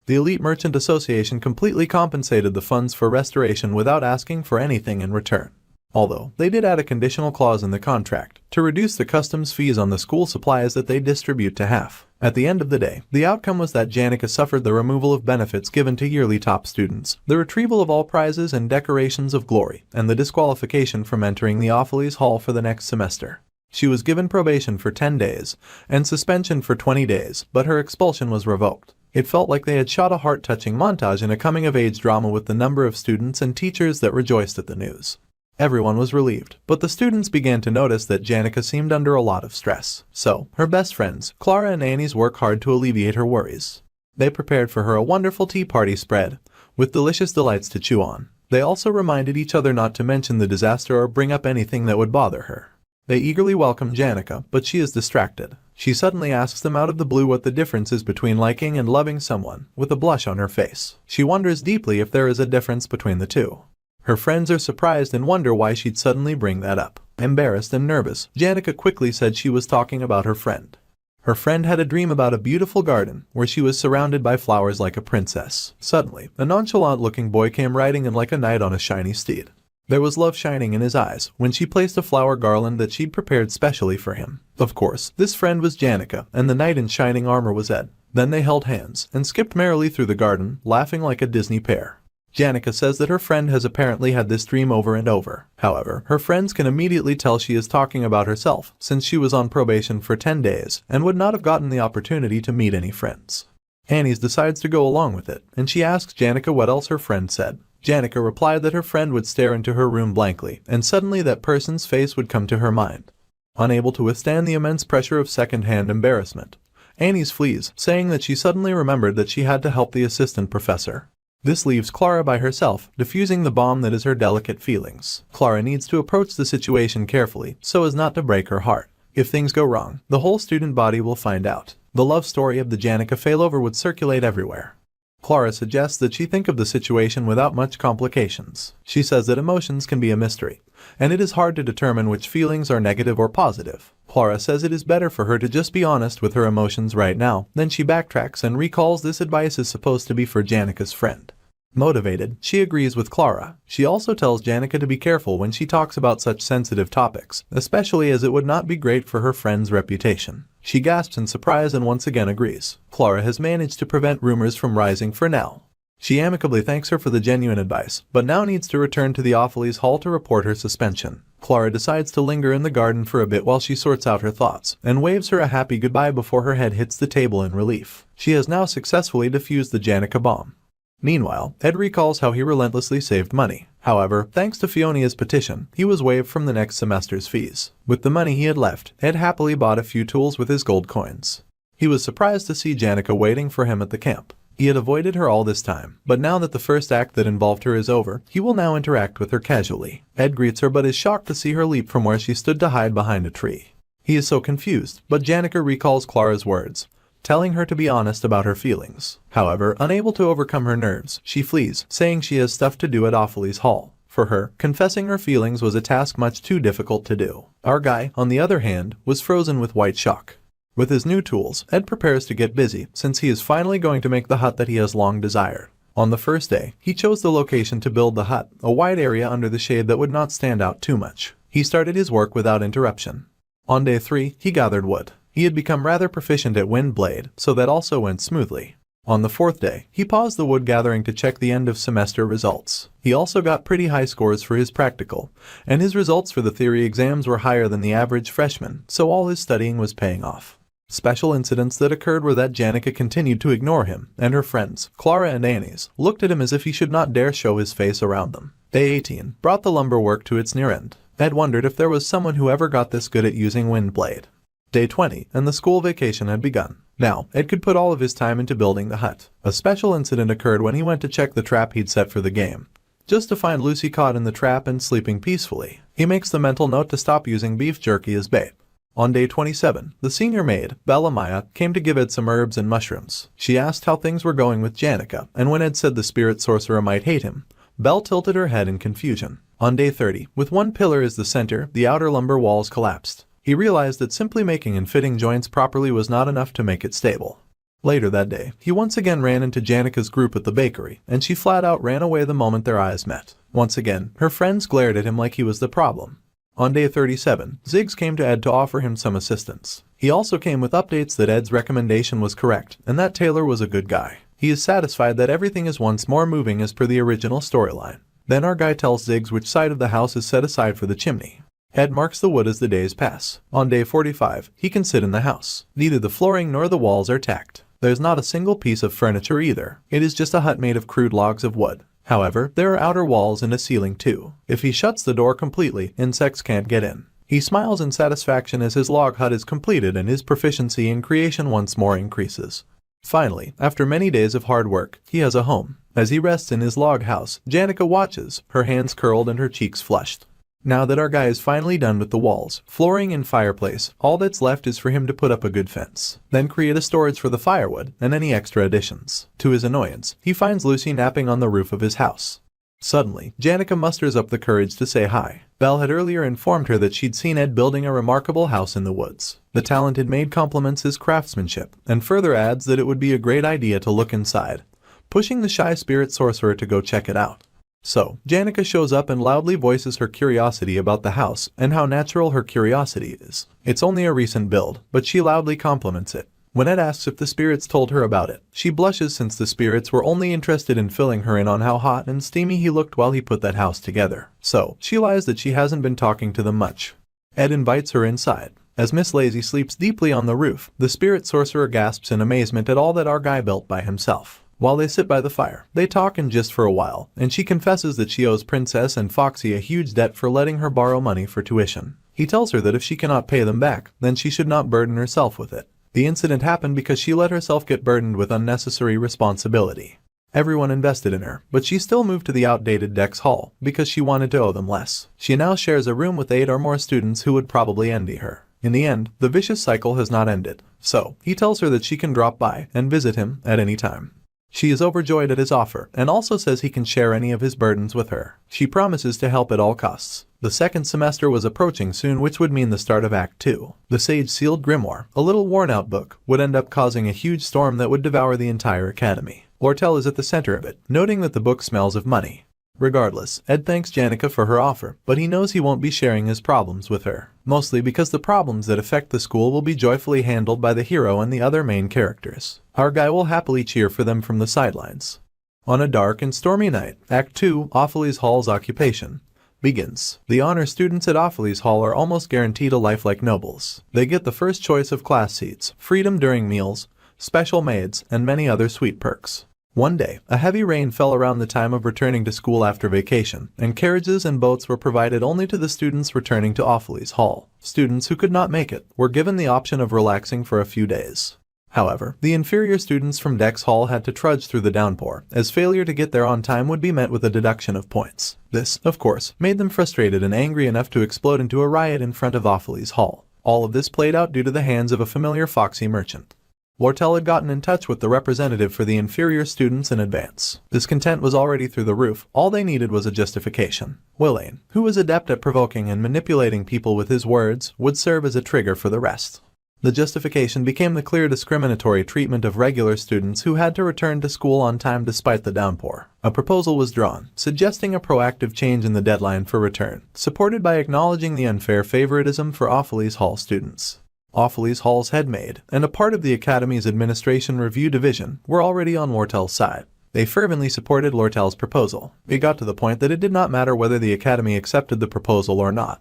The Elite Merchant Association completely compensated the funds for restoration without asking for anything in return. Although, they did add a conditional clause in the contract to reduce the customs fees on the school supplies that they distribute to half. At the end of the day, the outcome was that Janica suffered the removal of benefits given to yearly top students, the retrieval of all prizes and decorations of glory, and the disqualification from entering the Offles Hall for the next semester. She was given probation for 10 days and suspension for 20 days, but her expulsion was revoked. It felt like they had shot a heart-touching montage in a coming-of-age drama with the number of students and teachers that rejoiced at the news. Everyone was relieved, but the students began to notice that Janica seemed under a lot of stress. So, her best friends, Clara and Annie's, work hard to alleviate her worries. They prepared for her a wonderful tea party spread, with delicious delights to chew on. They also reminded each other not to mention the disaster or bring up anything that would bother her. They eagerly welcome Janica, but she is distracted. She suddenly asks them out of the blue what the difference is between liking and loving someone, with a blush on her face. She wonders deeply if there is a difference between the two. Her friends are surprised and wonder why she'd suddenly bring that up. Embarrassed and nervous, Janica quickly said she was talking about her friend. Her friend had a dream about a beautiful garden where she was surrounded by flowers like a princess. Suddenly, a nonchalant-looking boy came riding in like a knight on a shiny steed. There was love shining in his eyes when she placed a flower garland that she'd prepared specially for him. Of course, this friend was Janica, and the knight in shining armor was Ed. Then they held hands and skipped merrily through the garden, laughing like a Disney pair. Janica says that her friend has apparently had this dream over and over. However, her friends can immediately tell she is talking about herself, since she was on probation for 10 days and would not have gotten the opportunity to meet any friends. Annie's decides to go along with it, and she asks Janica what else her friend said. Janica replied that her friend would stare into her room blankly, and suddenly that person's face would come to her mind. Unable to withstand the immense pressure of second-hand embarrassment, Annie's flees, saying that she suddenly remembered that she had to help the assistant professor. This leaves Clara by herself, diffusing the bomb that is her delicate feelings. Clara needs to approach the situation carefully, so as not to break her heart. If things go wrong, the whole student body will find out. The love story of the Janica failover would circulate everywhere. Clara suggests that she think of the situation without much complications. She says that emotions can be a mystery, and it is hard to determine which feelings are negative or positive. Clara says it is better for her to just be honest with her emotions right now. Then she backtracks and recalls this advice is supposed to be for Janica's friend. Motivated, she agrees with Clara. She also tells Janica to be careful when she talks about such sensitive topics, especially as it would not be great for her friend's reputation. She gasps in surprise and once again agrees. Clara has managed to prevent rumors from rising for now. She amicably thanks her for the genuine advice, but now needs to return to the Offles Hall to report her suspension. Clara decides to linger in the garden for a bit while she sorts out her thoughts, and waves her a happy goodbye before her head hits the table in relief. She has now successfully defused the Janica bomb. Meanwhile, Ed recalls how he relentlessly saved money. However, thanks to Fiona's petition, he was waived from the next semester's fees. With the money he had left, Ed happily bought a few tools with his gold coins. He was surprised to see Janica waiting for him at the camp. He had avoided her all this time, but now that the first act that involved her is over, he will now interact with her casually. Ed greets her but is shocked to see her leap from where she stood to hide behind a tree. He is so confused, but Janica recalls Clara's words, telling her to be honest about her feelings. However, unable to overcome her nerves, she flees, saying she has stuff to do at Offles Hall. For her, confessing her feelings was a task much too difficult to do. Our guy, on the other hand, was frozen with white shock. With his new tools, Ed prepares to get busy, since he is finally going to make the hut that he has long desired. On the first day, he chose the location to build the hut, a wide area under the shade that would not stand out too much. He started his work without interruption. On day 3, he gathered wood. He had become rather proficient at wind blade, so that also went smoothly. On the 4th day, he paused the wood gathering to check the end of semester results. He also got pretty high scores for his practical, and his results for the theory exams were higher than the average freshman, so all his studying was paying off. Special incidents that occurred were that Janica continued to ignore him, and her friends, Clara and Annie's, looked at him as if he should not dare show his face around them. Day 18 brought the lumber work to its near end. Ed wondered if there was someone who ever got this good at using wind blade. Day 20, and the school vacation had begun. Now, Ed could put all of his time into building the hut. A special incident occurred when he went to check the trap he'd set for the game, just to find Lucy caught in the trap and sleeping peacefully. He makes the mental note to stop using beef jerky as bait. On day 27, the senior maid, Bella Maya, came to give Ed some herbs and mushrooms. She asked how things were going with Janica, and when Ed said the spirit sorcerer might hate him, Belle tilted her head in confusion. On day 30, with one pillar as the center, the outer lumber walls collapsed. He realized that simply making and fitting joints properly was not enough to make it stable. Later that day, he once again ran into Janica's group at the bakery, and she flat out ran away the moment their eyes met. Once again, her friends glared at him like he was the problem. On day 37, Ziggs came to Ed to offer him some assistance. He also came with updates that Ed's recommendation was correct, and that Taylor was a good guy. He is satisfied that everything is once more moving as per the original storyline. Then our guy tells Ziggs which side of the house is set aside for the chimney. Ed marks the wood as the days pass. On day 45, he can sit in the house. Neither the flooring nor the walls are tacked. There's not a single piece of furniture either. It is just a hut made of crude logs of wood. However, there are outer walls and a ceiling too. If he shuts the door completely, insects can't get in. He smiles in satisfaction as his log hut is completed and his proficiency in creation once more increases. Finally, after many days of hard work, he has a home. As he rests in his log house, Janica watches, her hands curled and her cheeks flushed. Now that our guy is finally done with the walls, flooring and fireplace, all that's left is for him to put up a good fence. Then create a storage for the firewood and any extra additions. To his annoyance, he finds Lucy napping on the roof of his house. Suddenly, Janica musters up the courage to say hi. Belle had earlier informed her that she'd seen Ed building a remarkable house in the woods. The talented maid compliments his craftsmanship, and further adds that it would be a great idea to look inside, pushing the shy spirit sorcerer to go check it out. So, Janica shows up and loudly voices her curiosity about the house and how natural her curiosity is. It's only a recent build, but she loudly compliments it. When Ed asks if the spirits told her about it, she blushes since the spirits were only interested in filling her in on how hot and steamy he looked while he put that house together. So, she lies that she hasn't been talking to them much. Ed invites her inside. As Miss Lazy sleeps deeply on the roof, the spirit sorcerer gasps in amazement at all that our guy built by himself. While they sit by the fire, they talk and gist for a while, and she confesses that she owes Princess and Foxy a huge debt for letting her borrow money for tuition. He tells her that if she cannot pay them back, then she should not burden herself with it. The incident happened because she let herself get burdened with unnecessary responsibility. Everyone invested in her, but she still moved to the outdated Dex Hall because she wanted to owe them less. She now shares a room with 8 or more students who would probably envy her. In the end, the vicious cycle has not ended, so he tells her that she can drop by and visit him at any time. She is overjoyed at his offer and also says he can share any of his burdens with her. She promises to help at all costs. The second semester was approaching soon, which would mean the start of Act 2. The Sage-sealed grimoire, a little worn-out book, would end up causing a huge storm that would devour the entire academy. Lortell is at the center of it, noting that the book smells of money. Regardless, Ed thanks Janica for her offer, but he knows he won't be sharing his problems with her. Mostly because the problems that affect the school will be joyfully handled by the hero and the other main characters. Our guy will happily cheer for them from the sidelines. On a dark and stormy night, Act 2, Offles Hall's occupation begins. The honor students at Offles Hall are almost guaranteed a life like nobles. They get the first choice of class seats, freedom during meals, special maids, and many other sweet perks. One day, a heavy rain fell around the time of returning to school after vacation, and carriages and boats were provided only to the students returning to Offles Hall. Students who could not make it were given the option of relaxing for a few days. However, the inferior students from Dex Hall had to trudge through the downpour, as failure to get there on time would be met with a deduction of points. This, of course, made them frustrated and angry enough to explode into a riot in front of Offles Hall. All of this played out due to the hands of a familiar foxy merchant. Lortell had gotten in touch with the representative for the inferior students in advance. Discontent was already through the roof. All they needed was a justification. Willain, who was adept at provoking and manipulating people with his words, would serve as a trigger for the rest. The justification became the clear discriminatory treatment of regular students who had to return to school on time despite the downpour. A proposal was drawn, suggesting a proactive change in the deadline for return, supported by acknowledging the unfair favoritism for Offles Hall students. Offles Hall's head maid and a part of the Academy's Administration Review Division were already on Lortell's side. They fervently supported Lortell's proposal. It got to the point that it did not matter whether the Academy accepted the proposal or not.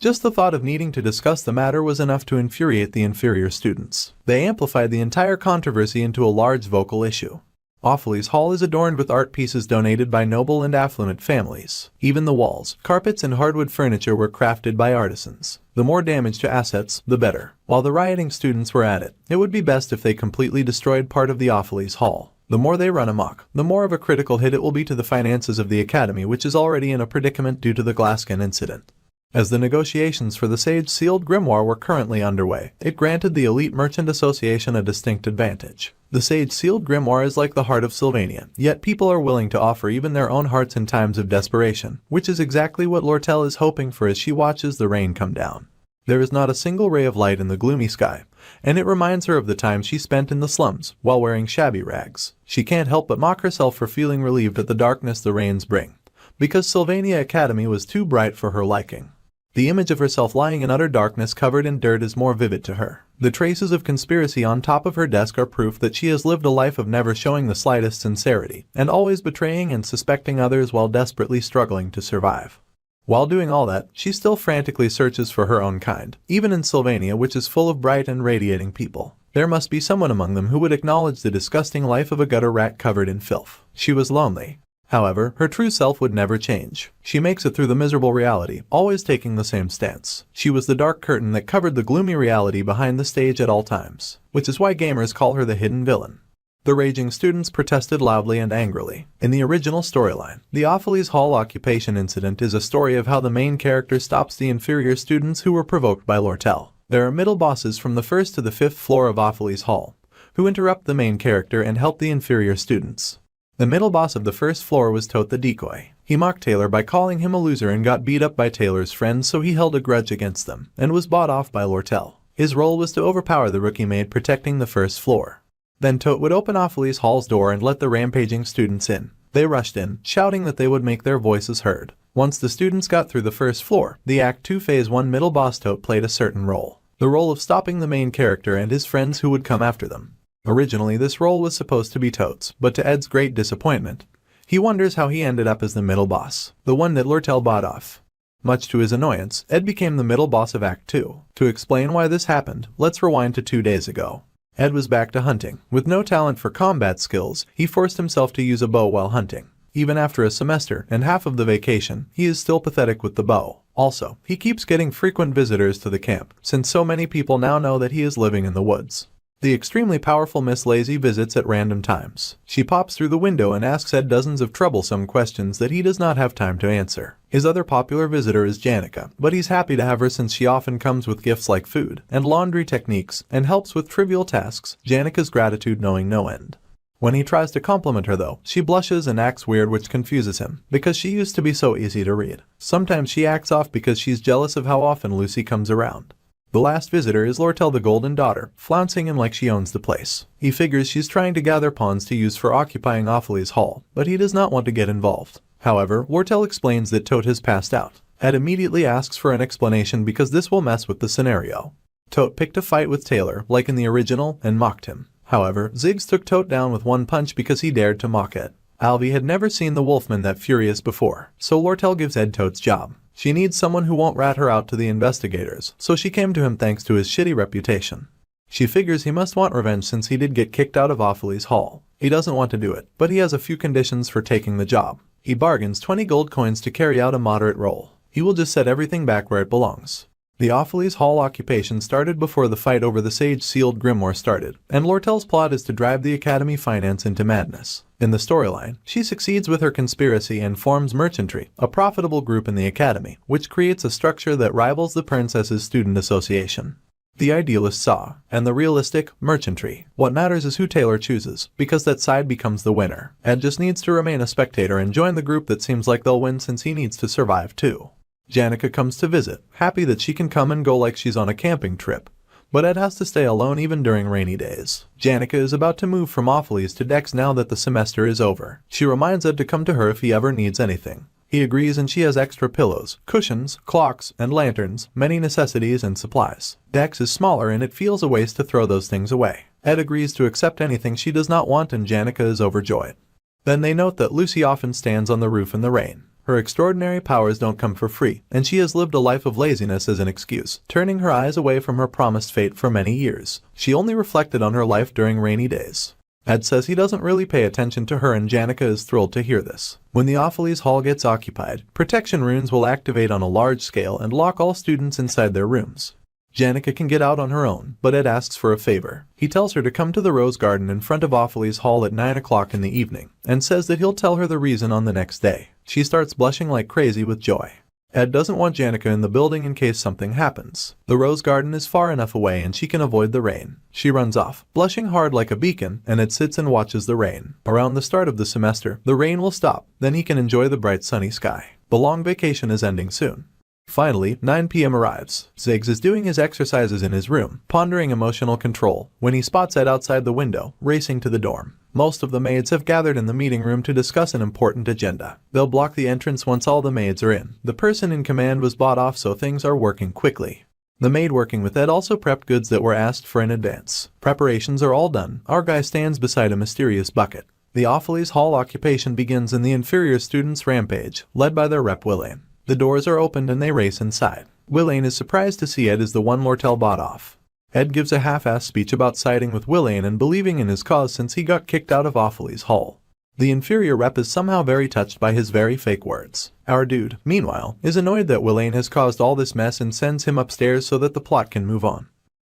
Just the thought of needing to discuss the matter was enough to infuriate the inferior students. They amplified the entire controversy into a large vocal issue. Offles Hall is adorned with art pieces donated by noble and affluent families. Even the walls, carpets, and hardwood furniture were crafted by artisans. The more damage to assets, the better. While the rioting students were at it, it would be best if they completely destroyed part of the Offles Hall. The more they run amok, the more of a critical hit it will be to the finances of the Academy, which is already in a predicament due to the Glascin incident. As the negotiations for the Sage-sealed grimoire were currently underway, it granted the Elite Merchant Association a distinct advantage. The Sage-sealed grimoire is like the heart of Sylvania, yet people are willing to offer even their own hearts in times of desperation, which is exactly what Lortell is hoping for as she watches the rain come down. There is not a single ray of light in the gloomy sky, and it reminds her of the time she spent in the slums while wearing shabby rags. She can't help but mock herself for feeling relieved at the darkness the rains bring, because Sylvania Academy was too bright for her liking. The image of herself lying in utter darkness covered in dirt is more vivid to her. The traces of conspiracy on top of her desk are proof that she has lived a life of never showing the slightest sincerity, and always betraying and suspecting others while desperately struggling to survive. While doing all that, she still frantically searches for her own kind, even in Sylvania, which is full of bright and radiating people. There must be someone among them who would acknowledge the disgusting life of a gutter rat covered in filth. She was lonely. However, her true self would never change. She makes it through the miserable reality, always taking the same stance. She was the dark curtain that covered the gloomy reality behind the stage at all times, which is why gamers call her the hidden villain. The raging students protested loudly and angrily. In the original storyline, the Offles Hall occupation incident is a story of how the main character stops the inferior students who were provoked by Lortell. There are middle bosses from the 1st to the 5th floor of Offles Hall, who interrupt the main character and help the inferior students. The middle boss of the 1st floor was Tote the Decoy. He mocked Taylor by calling him a loser and got beat up by Taylor's friends, so he held a grudge against them, and was bought off by Lortell. His role was to overpower the rookie maid protecting the 1st floor. Then Tote would open Offles Hall's door and let the rampaging students in. They rushed in, shouting that they would make their voices heard. Once the students got through the 1st floor, the Act 2 Phase 1 middle boss Tote played a certain role. The role of stopping the main character and his friends who would come after them. Originally, this role was supposed to be Tote's, but to Ed's great disappointment, he wonders how he ended up as the middle boss, the one that Lortell bought off. Much to his annoyance, Ed became the middle boss of Act 2. To explain why this happened, let's rewind to 2 days ago. Ed was back to hunting. With no talent for combat skills, he forced himself to use a bow while hunting. Even after a semester and half of the vacation, he is still pathetic with the bow. Also, he keeps getting frequent visitors to the camp, since so many people now know that he is living in the woods. The extremely powerful Miss Lazy visits at random times. She pops through the window and asks Ed dozens of troublesome questions that he does not have time to answer. His other popular visitor is Janica, but he's happy to have her since she often comes with gifts like food and laundry techniques and helps with trivial tasks, Janica's gratitude knowing no end. When he tries to compliment her though, she blushes and acts weird, which confuses him, because she used to be so easy to read. Sometimes she acts off because she's jealous of how often Lucy comes around. The last visitor is Lortell the Golden Daughter, flouncing in like she owns the place. He figures she's trying to gather pawns to use for occupying Offles Hall, but he does not want to get involved. However, Lortell explains that Tote has passed out. Ed immediately asks for an explanation because this will mess with the scenario. Tote picked a fight with Taylor, like in the original, and mocked him. However, Ziggs took Tote down with one punch because he dared to mock Ed. Alvy had never seen the Wolfman that furious before, so Lortell gives Ed Tote's job. She needs someone who won't rat her out to the investigators, so she came to him thanks to his shitty reputation. She figures he must want revenge since he did get kicked out of Offles Hall. He doesn't want to do it, but he has a few conditions for taking the job. He bargains 20 gold coins to carry out a moderate role. He will just set everything back where it belongs. The Offles Hall occupation started before the fight over the Sage-sealed grimoire started, and Lortell's plot is to drive the Academy finance into madness. In the storyline, she succeeds with her conspiracy and forms Merchantry, a profitable group in the Academy, which creates a structure that rivals the Princess's student association. The idealist saw, and the realistic, Merchantry. What matters is who Taylor chooses, because that side becomes the winner. Ed just needs to remain a spectator and join the group that seems like they'll win since he needs to survive too. Janica comes to visit, happy that she can come and go like she's on a camping trip. But Ed has to stay alone even during rainy days. Janica is about to move from Offles to Dex now that the semester is over. She reminds Ed to come to her if he ever needs anything. He agrees and she has extra pillows, cushions, clocks, and lanterns, many necessities and supplies. Dex is smaller and it feels a waste to throw those things away. Ed agrees to accept anything she does not want and Janica is overjoyed. Then they note that Lucy often stands on the roof in the rain. Her extraordinary powers don't come for free, and she has lived a life of laziness as an excuse, turning her eyes away from her promised fate for many years. She only reflected on her life during rainy days. Ed says he doesn't really pay attention to her, and Janica is thrilled to hear this. When the Offles Hall gets occupied, protection runes will activate on a large scale and lock all students inside their rooms. Janica can get out on her own, but Ed asks for a favor. He tells her to come to the Rose Garden in front of Offles Hall at 9 o'clock in the evening, and says that he'll tell her the reason on the next day. She starts blushing like crazy with joy. Ed doesn't want Janica in the building in case something happens. The Rose Garden is far enough away and she can avoid the rain. She runs off, blushing hard like a beacon, and Ed sits and watches the rain. Around the start of the semester, the rain will stop, then he can enjoy the bright sunny sky. The long vacation is ending soon. Finally, 9 p.m. arrives. Ziggs is doing his exercises in his room, pondering emotional control, when he spots Ed outside the window, racing to the dorm. Most of the maids have gathered in the meeting room to discuss an important agenda. They'll block the entrance once all the maids are in. The person in command was bought off, so things are working quickly. The maid working with Ed also prepped goods that were asked for in advance. Preparations are all done. Our guy stands beside a mysterious bucket. The Offles Hall occupation begins and the inferior students rampage, led by their rep Willain. The doors are opened and they race inside. Willain is surprised to see Ed is the one Lortell bought off. Ed gives a half-assed speech about siding with Willain and believing in his cause since he got kicked out of Offles Hall. The inferior rep is somehow very touched by his very fake words. Our dude, meanwhile, is annoyed that Willain has caused all this mess and sends him upstairs so that the plot can move on.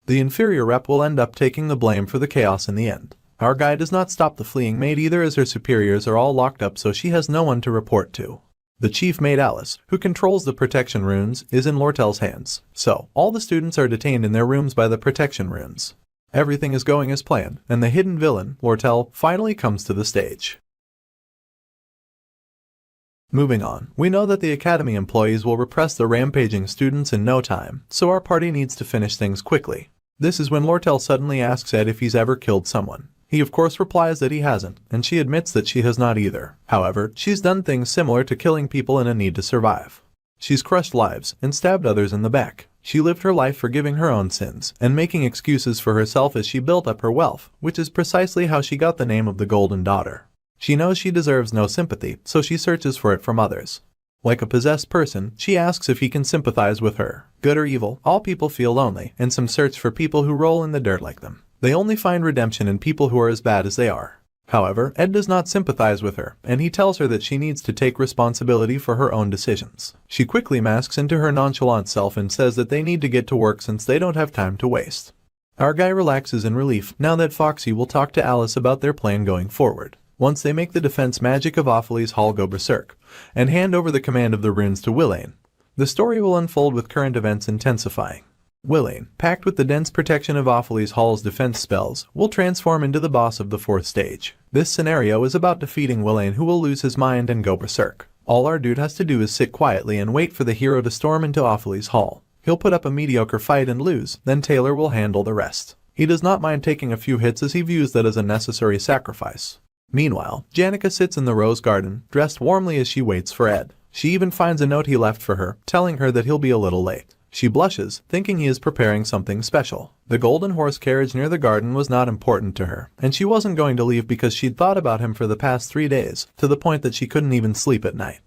The inferior rep will end up taking the blame for the chaos in the end. Our guy does not stop the fleeing maid either, as her superiors are all locked up, so she has no one to report to. The chief maid Alice, who controls the protection runes, is in Lortell's hands. So, all the students are detained in their rooms by the protection runes. Everything is going as planned, and the hidden villain, Lortell, finally comes to the stage. Moving on, we know that the academy employees will repress the rampaging students in no time, so our party needs to finish things quickly. This is when Lortell suddenly asks Ed if he's ever killed someone. He of course replies that he hasn't, and she admits that she has not either. However, she's done things similar to killing people in a need to survive. She's crushed lives and stabbed others in the back. She lived her life forgiving her own sins and making excuses for herself as she built up her wealth, which is precisely how she got the name of the Golden Daughter. She knows she deserves no sympathy, so she searches for it from others. Like a possessed person, she asks if he can sympathize with her. Good or evil, all people feel lonely, and some search for people who roll in the dirt like them. They only find redemption in people who are as bad as they are. However, Ed does not sympathize with her, and he tells her that she needs to take responsibility for her own decisions. She quickly masks into her nonchalant self and says that they need to get to work since they don't have time to waste. Our guy relaxes in relief now that Foxy will talk to Alice about their plan going forward. Once they make the defense magic of Offles Hall go berserk, and hand over the command of the runes to Willain, the story will unfold with current events intensifying. Willain, packed with the dense protection of Offles Hall's defense spells, will transform into the boss of the 4th stage. This scenario is about defeating Willain, who will lose his mind and go berserk. All our dude has to do is sit quietly and wait for the hero to storm into Offles Hall. He'll put up a mediocre fight and lose, then Taylor will handle the rest. He does not mind taking a few hits as he views that as a necessary sacrifice. Meanwhile, Janica sits in the Rose Garden, dressed warmly as she waits for Ed. She even finds a note he left for her, telling her that he'll be a little late. She blushes, thinking he is preparing something special. The golden horse carriage near the garden was not important to her, and she wasn't going to leave because she'd thought about him for the past 3 days, to the point that she couldn't even sleep at night.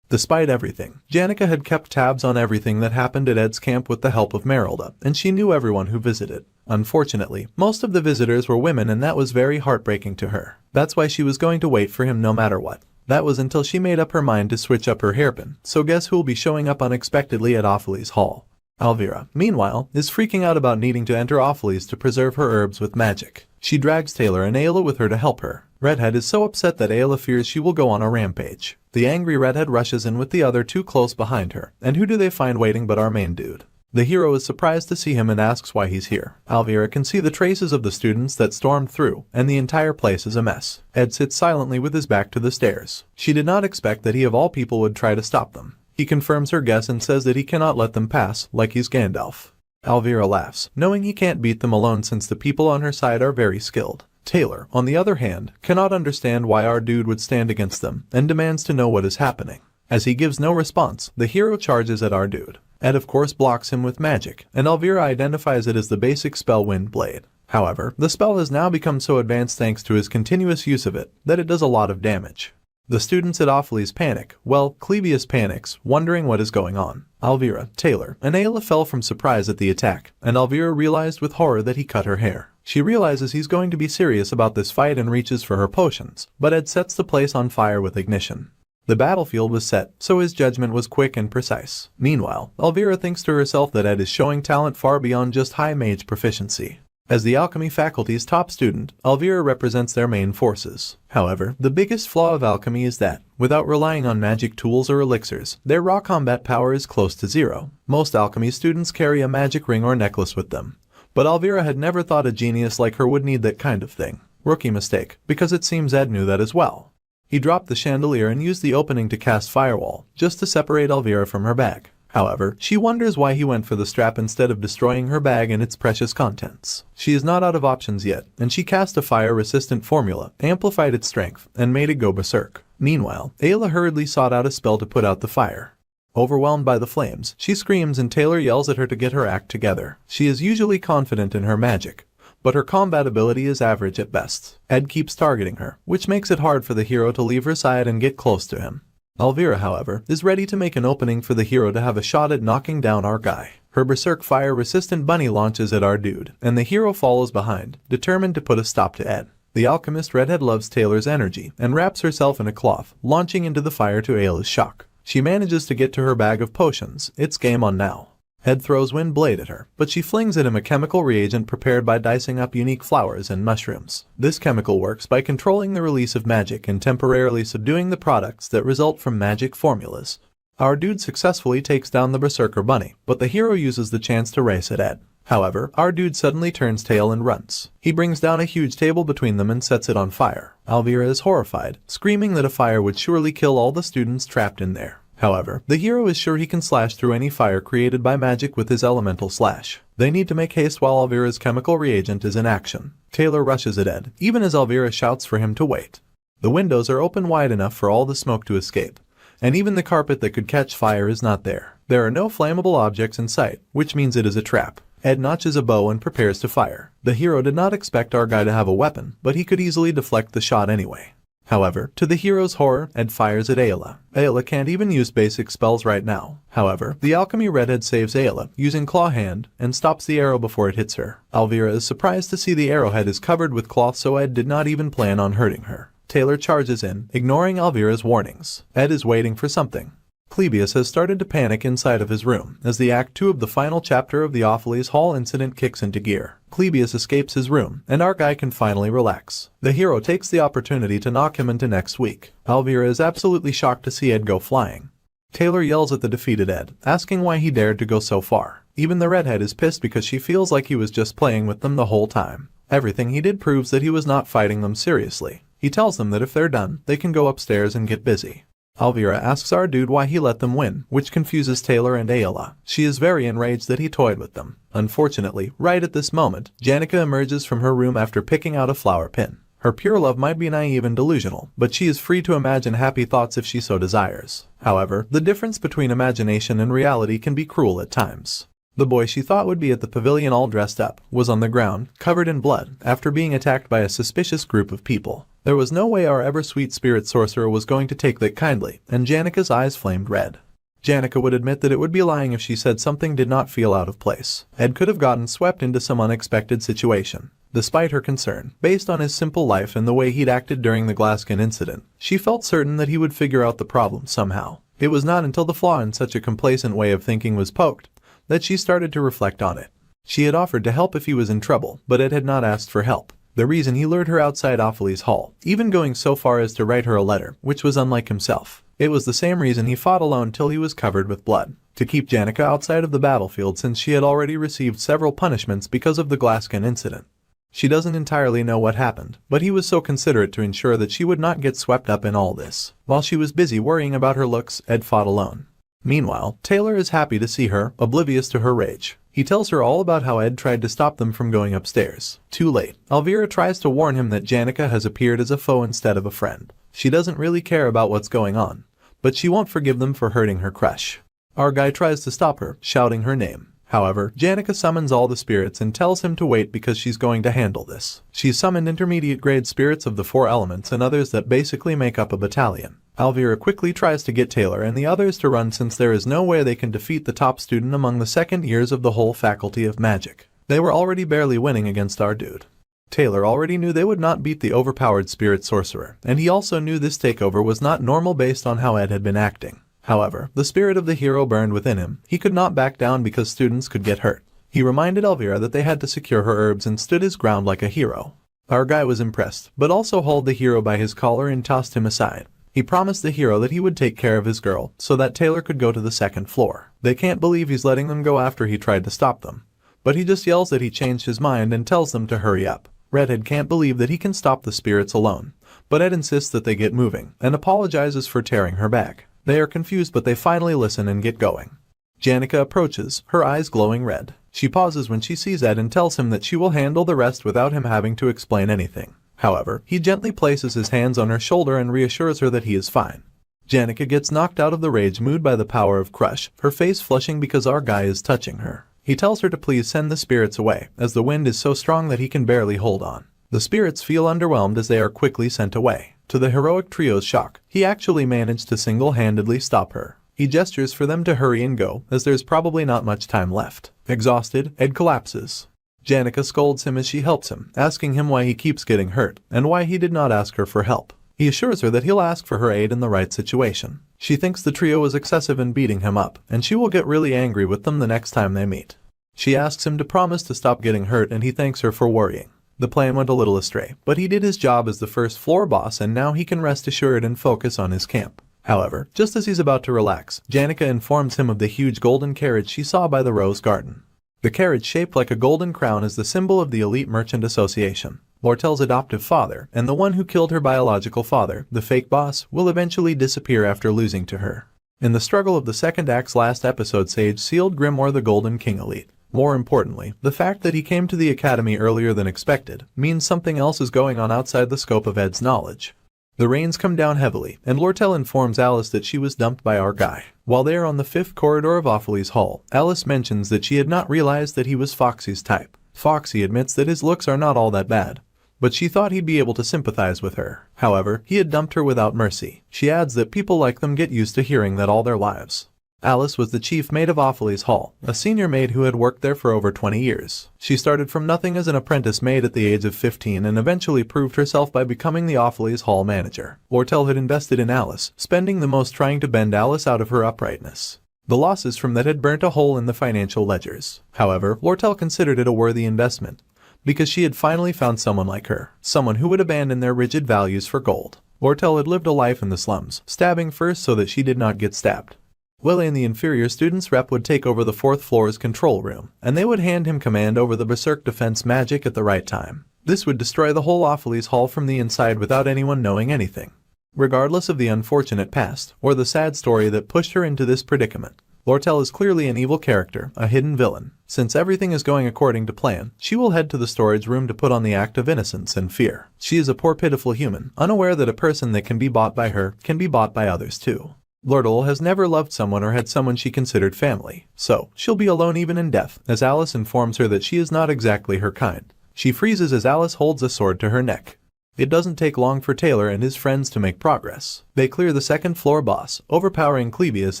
Despite everything, Janica had kept tabs on everything that happened at Ed's camp with the help of Merylda, and she knew everyone who visited. Unfortunately, most of the visitors were women, and that was very heartbreaking to her. That's why she was going to wait for him no matter what. That was until she made up her mind to switch up her hairpin, so guess who'll be showing up unexpectedly at Offles Hall? Alvira, meanwhile, is freaking out about needing to enter Offles to preserve her herbs with magic. She drags Taylor and Ayla with her to help her. Redhead is so upset that Ayla fears she will go on a rampage. The angry Redhead rushes in with the other two close behind her, and who do they find waiting but our main dude? The hero is surprised to see him and asks why he's here. Alvira can see the traces of the students that stormed through, and the entire place is a mess. Ed sits silently with his back to the stairs. She did not expect that he of all people would try to stop them. He confirms her guess and says that he cannot let them pass, like he's Gandalf. Alvira laughs, knowing he can't beat them alone since the people on her side are very skilled. Taylor, on the other hand, cannot understand why our dude would stand against them, and demands to know what is happening. As he gives no response, the hero charges at our dude. Ed of course blocks him with magic, and Alvira identifies it as the basic spell Wind Blade. However, the spell has now become so advanced thanks to his continuous use of it, that it does a lot of damage. The students at Offles panic. Well, Clebius panics, wondering what is going on. Elvira, Taylor, and Ayla fell from surprise at the attack, and Elvira realized with horror that he cut her hair. She realizes he's going to be serious about this fight and reaches for her potions, but Ed sets the place on fire with ignition. The battlefield was set, so his judgment was quick and precise. Meanwhile, Elvira thinks to herself that Ed is showing talent far beyond just high mage proficiency. As the alchemy faculty's top student, Elvira represents their main forces. However, the biggest flaw of alchemy is that, without relying on magic tools or elixirs, their raw combat power is close to zero. Most alchemy students carry a magic ring or necklace with them. But Elvira had never thought a genius like her would need that kind of thing. Rookie mistake, because it seems Ed knew that as well. He dropped the chandelier and used the opening to cast Firewall, just to separate Elvira from her bag. However, she wonders why he went for the strap instead of destroying her bag and its precious contents. She is not out of options yet, and she cast a fire-resistant formula, amplified its strength, and made it go berserk. Meanwhile, Ayla hurriedly sought out a spell to put out the fire. Overwhelmed by the flames, she screams and Taylor yells at her to get her act together. She is usually confident in her magic, but her combat ability is average at best. Ed keeps targeting her, which makes it hard for the hero to leave her side and get close to him. Elvira, however, is ready to make an opening for the hero to have a shot at knocking down our guy. Her berserk fire-resistant bunny launches at our dude, and the hero follows behind, determined to put a stop to Ed. The alchemist redhead loves Taylor's energy, and wraps herself in a cloth, launching into the fire to Ayla's shock. She manages to get to her bag of potions. It's game on now. Ed throws Wind Blade at her, but she flings at him a chemical reagent prepared by dicing up unique flowers and mushrooms. This chemical works by controlling the release of magic and temporarily subduing the products that result from magic formulas. Our dude successfully takes down the Berserker Bunny, but the hero uses the chance to race at Ed. However, our dude suddenly turns tail and runs. He brings down a huge table between them and sets it on fire. Elvira is horrified, screaming that a fire would surely kill all the students trapped in there. However, the hero is sure he can slash through any fire created by magic with his elemental slash. They need to make haste while Elvira's chemical reagent is in action. Taylor rushes at Ed, even as Elvira shouts for him to wait. The windows are open wide enough for all the smoke to escape, and even the carpet that could catch fire is not there. There are no flammable objects in sight, which means it is a trap. Ed notches a bow and prepares to fire. The hero did not expect our guy to have a weapon, but he could easily deflect the shot anyway. However, to the hero's horror, Ed fires at Ayla. Ayla can't even use basic spells right now. However, the alchemy redhead saves Ayla, using Claw Hand, and stops the arrow before it hits her. Elvira is surprised to see the arrowhead is covered with cloth, so Ed did not even plan on hurting her. Taylor charges in, ignoring Elvira's warnings. Ed is waiting for something. Clebius has started to panic inside of his room, as the Act 2 of the final chapter of the Offles Hall incident kicks into gear. Clebius escapes his room, and our guy can finally relax. The hero takes the opportunity to knock him into next week. Elvira is absolutely shocked to see Ed go flying. Taylor yells at the defeated Ed, asking why he dared to go so far. Even the redhead is pissed because she feels like he was just playing with them the whole time. Everything he did proves that he was not fighting them seriously. He tells them that if they're done, they can go upstairs and get busy. Elvira asks our dude why he let them win, which confuses Taylor and Ayla. She is very enraged that he toyed with them. Unfortunately, right at this moment, Janica emerges from her room after picking out a flower pin. Her pure love might be naive and delusional, but she is free to imagine happy thoughts if she so desires. However, the difference between imagination and reality can be cruel at times. The boy she thought would be at the pavilion all dressed up was on the ground, covered in blood, after being attacked by a suspicious group of people. There was no way our ever-sweet spirit sorcerer was going to take that kindly, and Janica's eyes flamed red. Janica would admit that it would be lying if she said something did not feel out of place. Ed could have gotten swept into some unexpected situation. Despite her concern, based on his simple life and the way he'd acted during the Glascin incident, she felt certain that he would figure out the problem somehow. It was not until the flaw in such a complacent way of thinking was poked that she started to reflect on it. She had offered to help if he was in trouble, but Ed had not asked for help. The reason he lured her outside Offles Hall, even going so far as to write her a letter, which was unlike himself. It was the same reason he fought alone till he was covered with blood. To keep Janica outside of the battlefield since she had already received several punishments because of the Glascin incident. She doesn't entirely know what happened, but he was so considerate to ensure that she would not get swept up in all this. While she was busy worrying about her looks, Ed fought alone. Meanwhile, Taylor is happy to see her, oblivious to her rage. He tells her all about how Ed tried to stop them from going upstairs. Too late. Elvira tries to warn him that Janica has appeared as a foe instead of a friend. She doesn't really care about what's going on, but she won't forgive them for hurting her crush. Our guy tries to stop her, shouting her name. However, Janica summons all the spirits and tells him to wait because she's going to handle this. She's summoned intermediate grade spirits of the 4 elements and others that basically make up a battalion. Elvira quickly tries to get Taylor and the others to run since there is no way they can defeat the top student among the second years of the whole faculty of magic. They were already barely winning against our dude. Taylor already knew they would not beat the overpowered spirit sorcerer, and he also knew this takeover was not normal based on how Ed had been acting. However, the spirit of the hero burned within him. He could not back down because students could get hurt. He reminded Elvira that they had to secure her herbs and stood his ground like a hero. Our guy was impressed, but also hauled the hero by his collar and tossed him aside. He promised the hero that he would take care of his girl so that Taylor could go to the 2nd floor. They can't believe he's letting them go after he tried to stop them. But he just yells that he changed his mind and tells them to hurry up. Redhead can't believe that he can stop the spirits alone, but Ed insists that they get moving and apologizes for tearing her back. They are confused but they finally listen and get going. Janica approaches, her eyes glowing red. She pauses when she sees Ed and tells him that she will handle the rest without him having to explain anything. However, he gently places his hands on her shoulder and reassures her that he is fine. Janica gets knocked out of the rage mood by the power of Crush, her face flushing because our guy is touching her. He tells her to please send the spirits away, as the wind is so strong that he can barely hold on. The spirits feel underwhelmed as they are quickly sent away. To the heroic trio's shock, he actually managed to single-handedly stop her. He gestures for them to hurry and go, as there's probably not much time left. Exhausted, Ed collapses. Janica scolds him as she helps him, asking him why he keeps getting hurt, and why he did not ask her for help. He assures her that he'll ask for her aid in the right situation. She thinks the trio is excessive in beating him up, and she will get really angry with them the next time they meet. She asks him to promise to stop getting hurt and he thanks her for worrying. The plan went a little astray, but he did his job as the 1st floor boss and now he can rest assured and focus on his camp. However, just as he's about to relax, Janica informs him of the huge golden carriage she saw by the rose garden. The carriage shaped like a golden crown is the symbol of the Elite Merchant Association. Lortell's adoptive father, and the one who killed her biological father, the fake boss, will eventually disappear after losing to her. In the struggle of the 2nd act's last episode, Sage sealed Grimoire the Golden King Elite. More importantly, the fact that he came to the academy earlier than expected means something else is going on outside the scope of Ed's knowledge. The rains come down heavily, and Lortell informs Alice that she was dumped by our guy. While they are on the 5th corridor of Offles Hall, Alice mentions that she had not realized that he was Foxy's type. Foxy admits that his looks are not all that bad, but she thought he'd be able to sympathize with her. However, he had dumped her without mercy. She adds that people like them get used to hearing that all their lives. Alice was the chief maid of Offles Hall, a senior maid who had worked there for over 20 years. She started from nothing as an apprentice maid at the age of 15 and eventually proved herself by becoming the Offles Hall manager. Lortell had invested in Alice, spending the most trying to bend Alice out of her uprightness. The losses from that had burnt a hole in the financial ledgers. However, Lortell considered it a worthy investment, because she had finally found someone like her, someone who would abandon their rigid values for gold. Lortell had lived a life in the slums, stabbing first so that she did not get stabbed. Willie and the inferior students rep would take over the 4th floor's control room, and they would hand him command over the berserk defense magic at the right time. This would destroy the whole Offles Hall from the inside without anyone knowing anything. Regardless of the unfortunate past, or the sad story that pushed her into this predicament, Lortell is clearly an evil character, a hidden villain. Since everything is going according to plan, she will head to the storage room to put on the act of innocence and fear. She is a poor pitiful human, unaware that a person that can be bought by her can be bought by others too. Lortell has never loved someone or had someone she considered family, so she'll be alone even in death, as Alice informs her that she is not exactly her kind. She freezes as Alice holds a sword to her neck. It doesn't take long for Taylor and his friends to make progress. They clear the 2nd floor boss, overpowering Clebius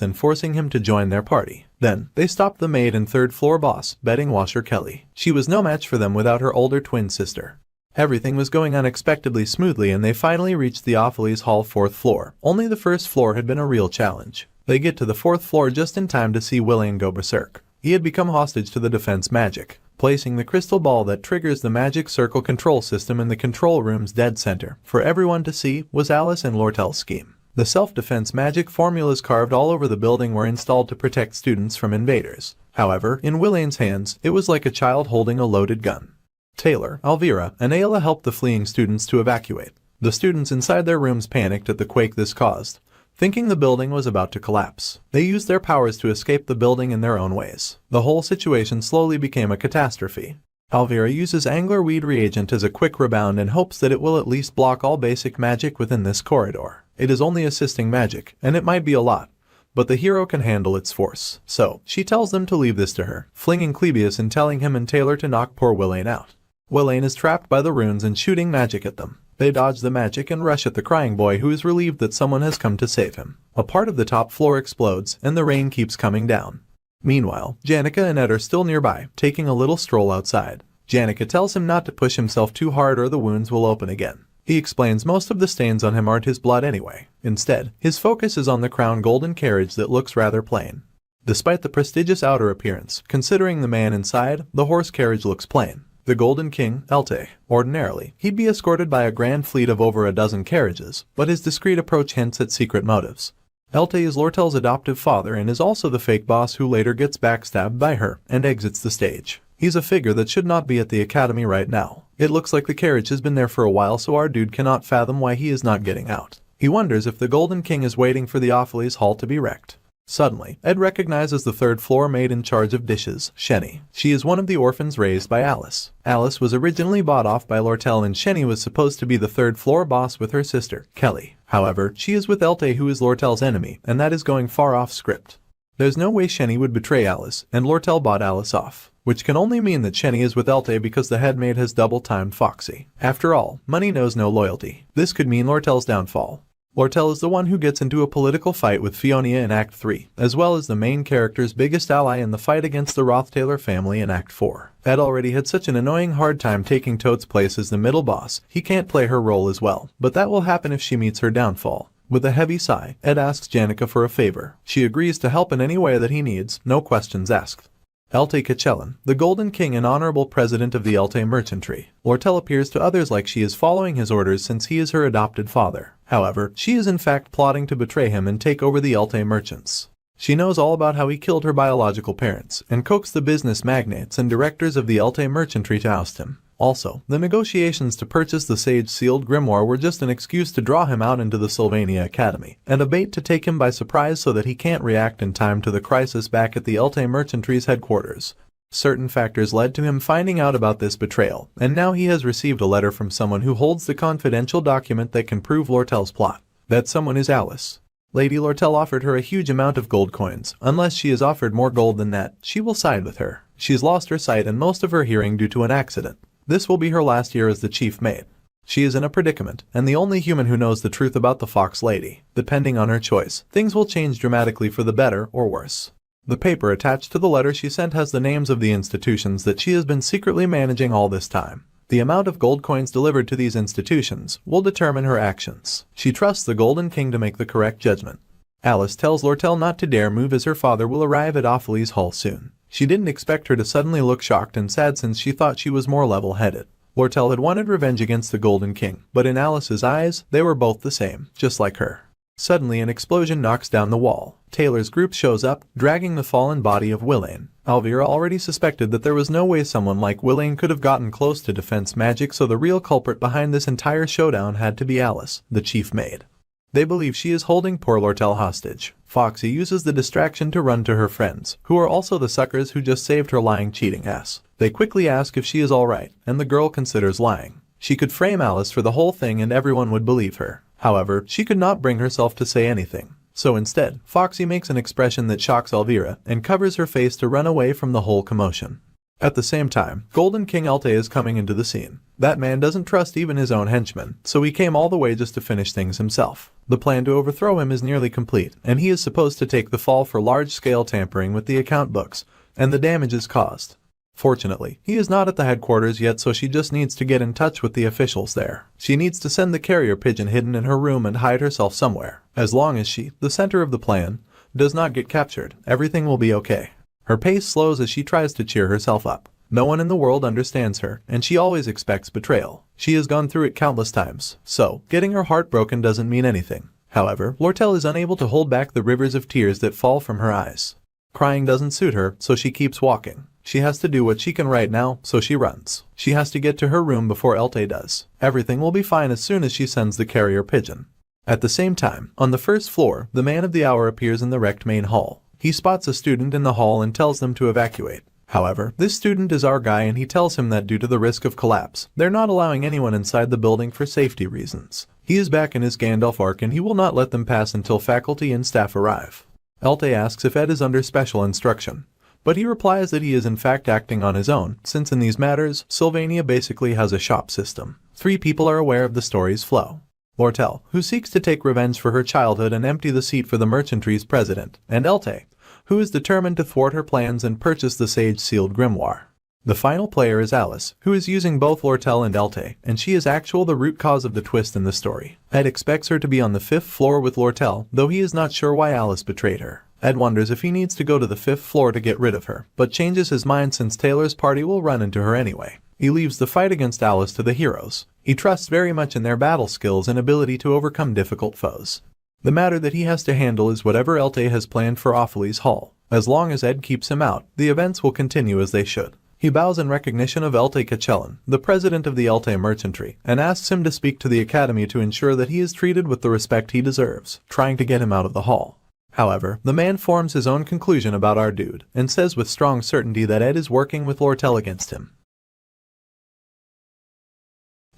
and forcing him to join their party. Then, they stop the maid and 3rd floor boss, bedding washer Kelly. She was no match for them without her older twin sister. Everything was going unexpectedly smoothly and they finally reached the Offles Hall 4th floor. Only the 1st floor had been a real challenge. They get to the 4th floor just in time to see Willian go berserk. He had become hostage to the defense magic, placing the crystal ball that triggers the magic circle control system in the control room's dead center. For everyone to see was Alice and Lortell's scheme. The self-defense magic formulas carved all over the building were installed to protect students from invaders. However, in Willian's hands, it was like a child holding a loaded gun. Taylor, Elvira, and Ayla helped the fleeing students to evacuate. The students inside their rooms panicked at the quake this caused, thinking the building was about to collapse. They used their powers to escape the building in their own ways. The whole situation slowly became a catastrophe. Elvira uses angler weed reagent as a quick rebound and hopes that it will at least block all basic magic within this corridor. It is only assisting magic, and it might be a lot, but the hero can handle its force. So, she tells them to leave this to her, flinging Clebius and telling him and Taylor to knock poor Willain out. Willain is trapped by the runes and shooting magic at them. They dodge the magic and rush at the crying boy, who is relieved that someone has come to save him. A part of the top floor explodes and the rain keeps coming down. Meanwhile, Janica and Ed are still nearby, taking a little stroll outside. Janica tells him not to push himself too hard or the wounds will open again. He explains most of the stains on him aren't his blood anyway. Instead, his focus is on the crown golden carriage that looks rather plain. Despite the prestigious outer appearance, considering the man inside, the horse carriage looks plain. The Golden King, Elte. Ordinarily, he'd be escorted by a grand fleet of over a dozen carriages, but his discreet approach hints at secret motives. Elte is Lortell's adoptive father and is also the fake boss who later gets backstabbed by her and exits the stage. He's a figure that should not be at the academy right now. It looks like the carriage has been there for a while, so our dude cannot fathom why he is not getting out. He wonders if the Golden King is waiting for the Offles Hall to be wrecked. Suddenly, Ed recognizes the third-floor maid in charge of dishes, Shenny. She is one of the orphans raised by Alice. Alice was originally bought off by Lortell and Shenny was supposed to be the third-floor boss with her sister, Kelly. However, she is with Elte, who is Lortell's enemy, and that is going far off script. There's no way Shenny would betray Alice, and Lortell bought Alice off. Which can only mean that Shenny is with Elte because the head maid has double-timed Foxy. After all, money knows no loyalty. This could mean Lortell's downfall. Lortell is the one who gets into a political fight with Fiona in Act 3, as well as the main character's biggest ally in the fight against the Roth Taylor family in Act 4. Ed already had such an annoying hard time taking Toad's place as the middle boss, he can't play her role as well, but that will happen if she meets her downfall. With a heavy sigh, Ed asks Janica for a favor. She agrees to help in any way that he needs, no questions asked. Elte Kachellan, the Golden King and honorable president of the Elte Merchantry. Lortell appears to others like she is following his orders since he is her adopted father. However, she is in fact plotting to betray him and take over the Elte merchants. She knows all about how he killed her biological parents, and coaxed the business magnates and directors of the Elte Merchantry to oust him. Also, the negotiations to purchase the sage-sealed grimoire were just an excuse to draw him out into the Sylvania Academy, and a bait to take him by surprise so that he can't react in time to the crisis back at the Elte Merchantry's headquarters. Certain factors led to him finding out about this betrayal, and now he has received a letter from someone who holds the confidential document that can prove Lortell's plot. That someone is Alice. Lady Lortell offered her a huge amount of gold coins. Unless she is offered more gold than that, she will side with her. She's lost her sight and most of her hearing due to an accident. This will be her last year as the chief maid. She is in a predicament, and the only human who knows the truth about the Fox Lady. Depending on her choice, things will change dramatically for the better or worse. The paper attached to the letter she sent has the names of the institutions that she has been secretly managing all this time. The amount of gold coins delivered to these institutions will determine her actions. She trusts the Golden King to make the correct judgment. Alice tells Lortell not to dare move as her father will arrive at Offles Hall soon. She didn't expect her to suddenly look shocked and sad since she thought she was more level-headed. Lortell had wanted revenge against the Golden King, but in Alice's eyes, they were both the same, just like her. Suddenly an explosion knocks down the wall. Taylor's group shows up, dragging the fallen body of Willain. Alvira already suspected that there was no way someone like Willain could have gotten close to defense magic, so the real culprit behind this entire showdown had to be Alice, the chief maid. They believe she is holding poor Lortell hostage. Foxy uses the distraction to run to her friends, who are also the suckers who just saved her lying cheating ass. They quickly ask if she is alright, and the girl considers lying. She could frame Alice for the whole thing and everyone would believe her. However, she could not bring herself to say anything. So instead, Foxy makes an expression that shocks Elvira and covers her face to run away from the whole commotion. At the same time, Golden King Elte is coming into the scene. That man doesn't trust even his own henchmen, so he came all the way just to finish things himself. The plan to overthrow him is nearly complete, and he is supposed to take the fall for large-scale tampering with the account books, and the damages caused. Fortunately, he is not at the headquarters yet, so she just needs to get in touch with the officials there. She needs to send the carrier pigeon hidden in her room and hide herself somewhere. As long as she, the center of the plan, does not get captured, everything will be okay. Her pace slows as she tries to cheer herself up. No one in the world understands her, and she always expects betrayal. She has gone through it countless times, so getting her heart broken doesn't mean anything. However, Lortell is unable to hold back the rivers of tears that fall from her eyes. Crying doesn't suit her, so she keeps walking. She has to do what she can right now, so she runs. She has to get to her room before Elte does. Everything will be fine as soon as she sends the carrier pigeon. At the same time, on the first floor, the man of the hour appears in the wrecked main hall. He spots a student in the hall and tells them to evacuate. However, this student is our guy and he tells him that due to the risk of collapse, they're not allowing anyone inside the building for safety reasons. He is back in his Gandalf arc and he will not let them pass until faculty and staff arrive. Elte asks if Ed is under special instruction, but he replies that he is in fact acting on his own, since in these matters, Sylvania basically has a shop system. 3 people are aware of the story's flow. Lortell, who seeks to take revenge for her childhood and empty the seat for the merchantry's president, and Elte, who is determined to thwart her plans and purchase the sage-sealed grimoire. The final player is Alice, who is using both Lortell and Elte, and she is the root cause of the twist in the story. Ed expects her to be on the 5th floor with Lortell, though he is not sure why Alice betrayed her. Ed wonders if he needs to go to the 5th floor to get rid of her, but changes his mind since Taylor's party will run into her anyway. He leaves the fight against Alice to the heroes. He trusts very much in their battle skills and ability to overcome difficult foes. The matter that he has to handle is whatever Elte has planned for Offles Hall. As long as Ed keeps him out, the events will continue as they should. He bows in recognition of Elte Kachellan, the president of the Elte merchantry, and asks him to speak to the academy to ensure that he is treated with the respect he deserves, trying to get him out of the hall. However, the man forms his own conclusion about our dude, and says with strong certainty that Ed is working with Lortell against him.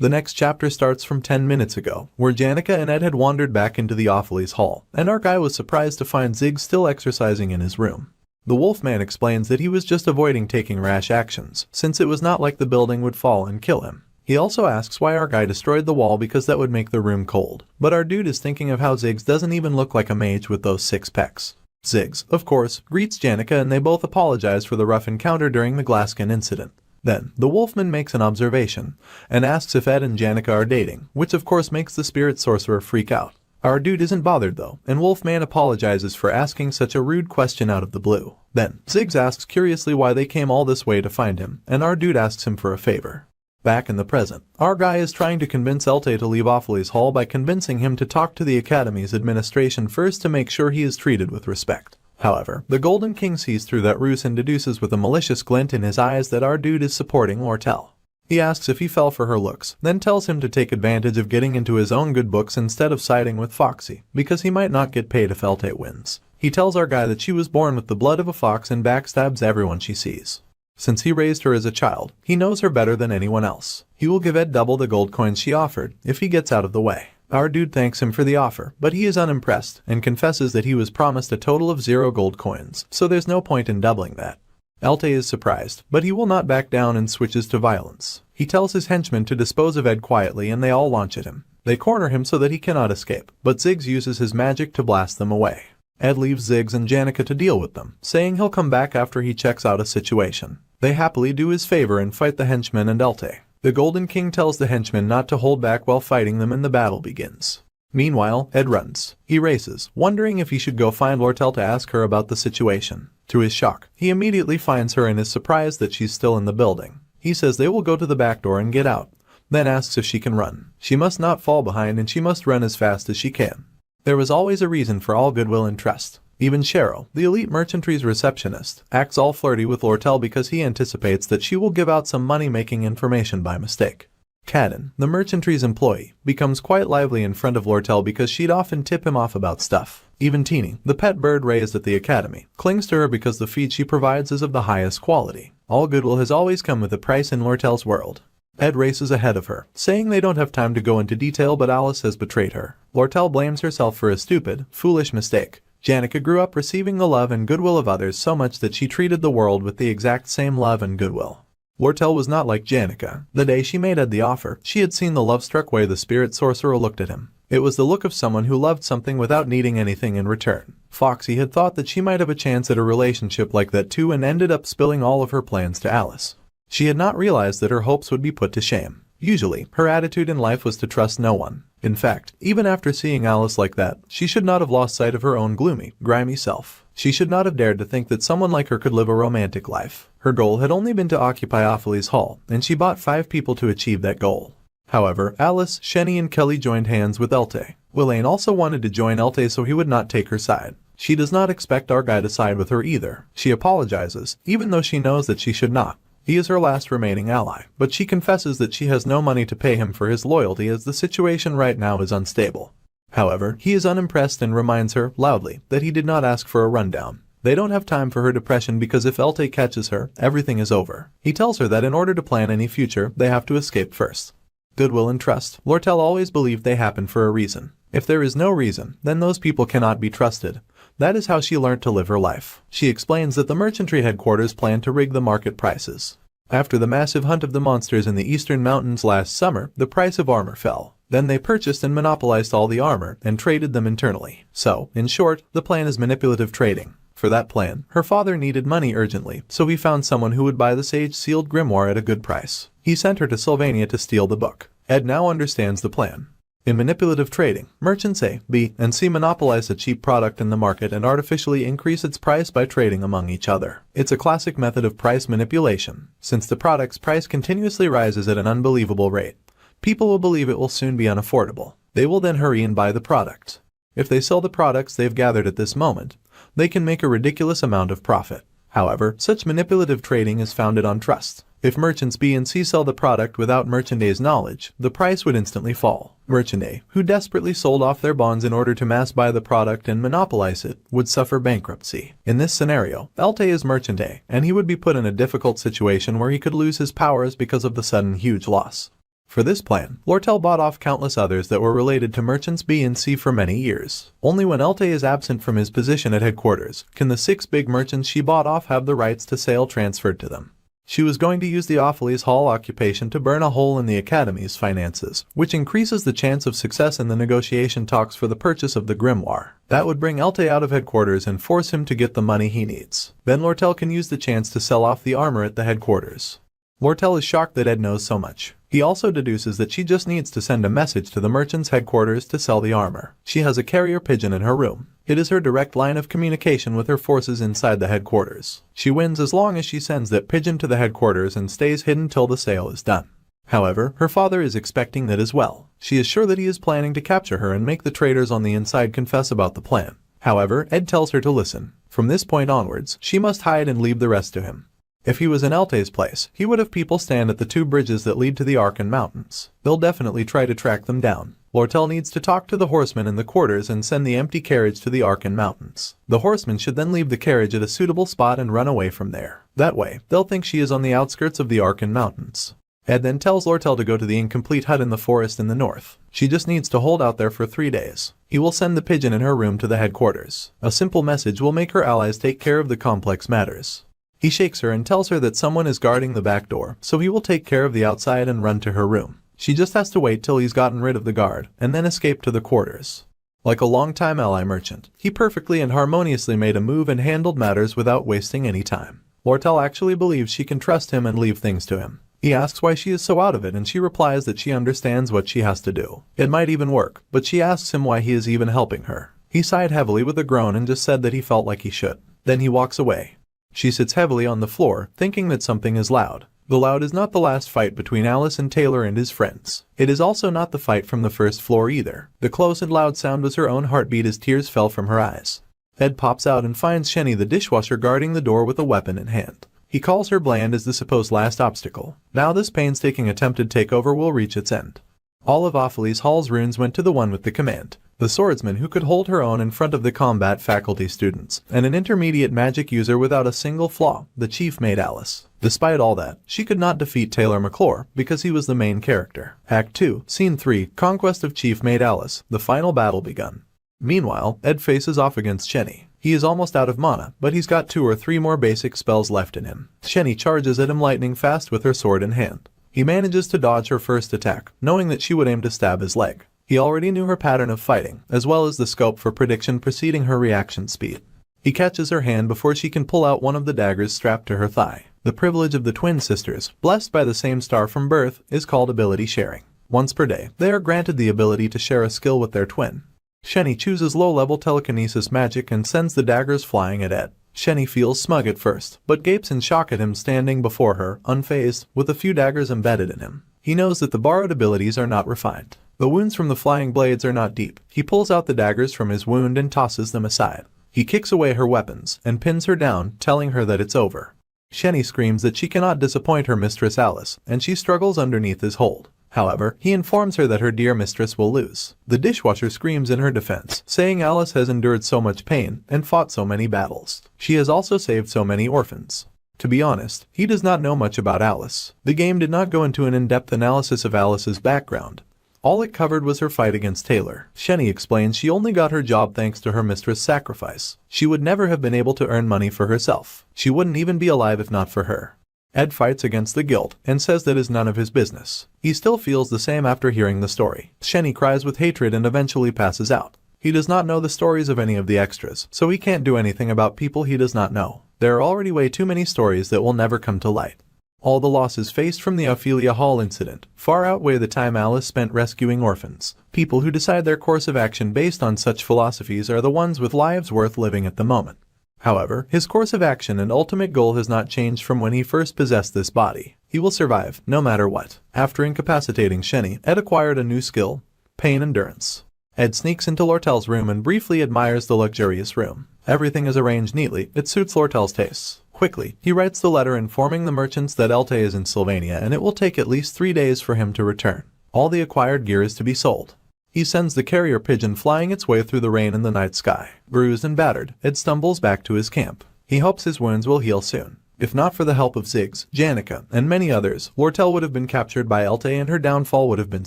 The next chapter starts from 10 minutes ago, where Janica and Ed had wandered back into the Offles Hall, and our guy was surprised to find Zig still exercising in his room. The Wolfman explains that he was just avoiding taking rash actions, since it was not like the building would fall and kill him. He also asks why our guy destroyed the wall because that would make the room cold. But our dude is thinking of how Ziggs doesn't even look like a mage with those 6 pecs. Ziggs, of course, greets Janica and they both apologize for the rough encounter during the Glascin incident. Then, the Wolfman makes an observation, and asks if Ed and Janica are dating, which of course makes the spirit sorcerer freak out. Our dude isn't bothered though, and Wolfman apologizes for asking such a rude question out of the blue. Then, Ziggs asks curiously why they came all this way to find him, and our dude asks him for a favor. Back in the present, our guy is trying to convince Elte to leave Offles Hall by convincing him to talk to the Academy's administration first to make sure he is treated with respect. However, the Golden King sees through that ruse and deduces with a malicious glint in his eyes that our dude is supporting Lortell. He asks if he fell for her looks, then tells him to take advantage of getting into his own good books instead of siding with Foxy, because he might not get paid if Elte wins. He tells our guy that she was born with the blood of a fox and backstabs everyone she sees. Since he raised her as a child, he knows her better than anyone else. He will give Ed double the gold coins she offered, if he gets out of the way. Our dude thanks him for the offer, but he is unimpressed, and confesses that he was promised a total of 0 gold coins, so there's no point in doubling that. Elte is surprised, but he will not back down and switches to violence. He tells his henchmen to dispose of Ed quietly and they all launch at him. They corner him so that he cannot escape, but Ziggs uses his magic to blast them away. Ed leaves Ziggs and Janica to deal with them, saying he'll come back after he checks out a situation. They happily do his favor and fight the henchmen and Elte. The Golden King tells the henchmen not to hold back while fighting them and the battle begins. Meanwhile, Ed runs. He races, wondering if he should go find Lortell to ask her about the situation. To his shock, he immediately finds her and is surprised that she's still in the building. He says they will go to the back door and get out, then asks if she can run. She must not fall behind and she must run as fast as she can. There was always a reason for all goodwill and trust. Even Cheryl, the elite merchantry's receptionist, acts all flirty with Lortell because he anticipates that she will give out some money-making information by mistake. Cadden, the merchantry's employee, becomes quite lively in front of Lortell because she'd often tip him off about stuff. Even Teeny, the pet bird raised at the academy, clings to her because the feed she provides is of the highest quality. All goodwill has always come with a price in Lortell's world. Ed races ahead of her, saying they don't have time to go into detail but Alice has betrayed her. Lortell blames herself for a stupid, foolish mistake. Janica grew up receiving the love and goodwill of others so much that she treated the world with the exact same love and goodwill. Lortell was not like Janica. The day she made Ed the offer, she had seen the love-struck way the spirit sorcerer looked at him. It was the look of someone who loved something without needing anything in return. Foxy had thought that she might have a chance at a relationship like that too and ended up spilling all of her plans to Alice. She had not realized that her hopes would be put to shame. Usually, her attitude in life was to trust no one. In fact, even after seeing Alice like that, she should not have lost sight of her own gloomy, grimy self. She should not have dared to think that someone like her could live a romantic life. Her goal had only been to occupy Offles Hall, and she bought 5 people to achieve that goal. However, Alice, Shenny and Kelly joined hands with Elte. Willain also wanted to join Elte so he would not take her side. She does not expect our guy to side with her either. She apologizes, even though she knows that she should not. He is her last remaining ally, but she confesses that she has no money to pay him for his loyalty as the situation right now is unstable. However, he is unimpressed and reminds her, loudly, that he did not ask for a rundown. They don't have time for her depression because if Elte catches her, everything is over. He tells her that in order to plan any future, they have to escape first. Goodwill and trust. Lortell always believed they happen for a reason. If there is no reason, then those people cannot be trusted. That is how she learnt to live her life. She explains that the merchantry headquarters plan to rig the market prices. After the massive hunt of the monsters in the eastern mountains last summer, the price of armor fell. Then they purchased and monopolized all the armor and traded them internally. So, in short, the plan is manipulative trading. For that plan, her father needed money urgently, so he found someone who would buy the sage-sealed grimoire at a good price. He sent her to Sylvania to steal the book. Ed now understands the plan. In manipulative trading, merchants A, B, and C monopolize a cheap product in the market and artificially increase its price by trading among each other. It's a classic method of price manipulation. Since the product's price continuously rises at an unbelievable rate, people will believe it will soon be unaffordable. They will then hurry and buy the product. If they sell the products they've gathered at this moment, they can make a ridiculous amount of profit. However, such manipulative trading is founded on trust. If merchants B and C sell the product without merchant A's knowledge, the price would instantly fall. Merchant A, who desperately sold off their bonds in order to mass buy the product and monopolize it, would suffer bankruptcy. In this scenario, Elte is merchant A, and he would be put in a difficult situation where he could lose his powers because of the sudden huge loss. For this plan, Lortell bought off countless others that were related to merchants B and C for many years. Only when Elte is absent from his position at headquarters can the 6 big merchants she bought off have the rights to sale transferred to them. She was going to use the Offles Hall occupation to burn a hole in the Academy's finances, which increases the chance of success in the negotiation talks for the purchase of the grimoire. That would bring Elte out of headquarters and force him to get the money he needs. Then Lortell can use the chance to sell off the armor at the headquarters. Lortell is shocked that Ed knows so much. He also deduces that she just needs to send a message to the merchant's headquarters to sell the armor. She has a carrier pigeon in her room. It is her direct line of communication with her forces inside the headquarters. She wins as long as she sends that pigeon to the headquarters and stays hidden till the sale is done. However, her father is expecting that as well. She is sure that he is planning to capture her and make the traders on the inside confess about the plan. However, Ed tells her to listen. From this point onwards, she must hide and leave the rest to him. If he was in Elte's place, he would have people stand at the 2 bridges that lead to the Arkan Mountains. They'll definitely try to track them down. Lortell needs to talk to the horsemen in the quarters and send the empty carriage to the Arkan Mountains. The horsemen should then leave the carriage at a suitable spot and run away from there. That way, they'll think she is on the outskirts of the Arkan Mountains. Ed then tells Lortell to go to the incomplete hut in the forest in the north. She just needs to hold out there for 3 days. He will send the pigeon in her room to the headquarters. A simple message will make her allies take care of the complex matters. He shakes her and tells her that someone is guarding the back door, so he will take care of the outside and run to her room. She just has to wait till he's gotten rid of the guard, and then escape to the quarters. Like a long-time ally merchant, he perfectly and harmoniously made a move and handled matters without wasting any time. Lortell actually believes she can trust him and leave things to him. He asks why she is so out of it and she replies that she understands what she has to do. It might even work, but she asks him why he is even helping her. He sighed heavily with a groan and just said that he felt like he should. Then he walks away. She sits heavily on the floor, thinking that something is loud. The loud is not the last fight between Alice and Taylor and his friends. It is also not the fight from the first floor either. The close and loud sound was her own heartbeat as tears fell from her eyes. Ed pops out and finds Shenny the dishwasher guarding the door with a weapon in hand. He calls her bland as the supposed last obstacle. Now this painstaking attempted takeover will reach its end. All of Offles Hall's runes went to the one with the command. The swordsman who could hold her own in front of the combat faculty students, and an intermediate magic user without a single flaw, the chief maid Alice. Despite all that, she could not defeat Taylor McClure because he was the main character. Act 2, Scene 3, Conquest of Chief Maid Alice, the final battle begun. Meanwhile, Ed faces off against Shenny. He is almost out of mana, but he's got 2 or 3 more basic spells left in him. Shenny charges at him lightning fast with her sword in hand. He manages to dodge her first attack, knowing that she would aim to stab his leg. He already knew her pattern of fighting, as well as the scope for prediction preceding her reaction speed. He catches her hand before she can pull out one of the daggers strapped to her thigh. The privilege of the twin sisters, blessed by the same star from birth, is called ability sharing. Once per day, they are granted the ability to share a skill with their twin. Shenny chooses low-level telekinesis magic and sends the daggers flying at Ed. Shenny feels smug at first, but gapes in shock at him standing before her, unfazed, with a few daggers embedded in him. He knows that the borrowed abilities are not refined. The wounds from the flying blades are not deep. He pulls out the daggers from his wound and tosses them aside. He kicks away her weapons and pins her down, telling her that it's over. Shenny screams that she cannot disappoint her mistress Alice, and she struggles underneath his hold. However, he informs her that her dear mistress will lose. The dishwasher screams in her defense, saying Alice has endured so much pain and fought so many battles. She has also saved so many orphans. To be honest, he does not know much about Alice. The game did not go into an in-depth analysis of Alice's background. All it covered was her fight against Taylor. Shenny explains she only got her job thanks to her mistress' sacrifice. She would never have been able to earn money for herself. She wouldn't even be alive if not for her. Ed fights against the guilt and says that is none of his business. He still feels the same after hearing the story. Shenny cries with hatred and eventually passes out. He does not know the stories of any of the extras, so he can't do anything about people he does not know. There are already way too many stories that will never come to light. All the losses faced from the Offles Hall incident far outweigh the time Alice spent rescuing orphans. People who decide their course of action based on such philosophies are the ones with lives worth living at the moment. However, his course of action and ultimate goal has not changed from when he first possessed this body. He will survive, no matter what. After incapacitating Shenny, Ed acquired a new skill, pain endurance. Ed sneaks into Lortell's room and briefly admires the luxurious room. Everything is arranged neatly, it suits Lortell's tastes. Quickly, he writes the letter informing the merchants that Elte is in Sylvania and it will take at least 3 days for him to return. All the acquired gear is to be sold. He sends the carrier pigeon flying its way through the rain and the night sky. Bruised and battered, Ed stumbles back to his camp. He hopes his wounds will heal soon. If not for the help of Ziggs, Janica, and many others, Lortell would have been captured by Elte and her downfall would have been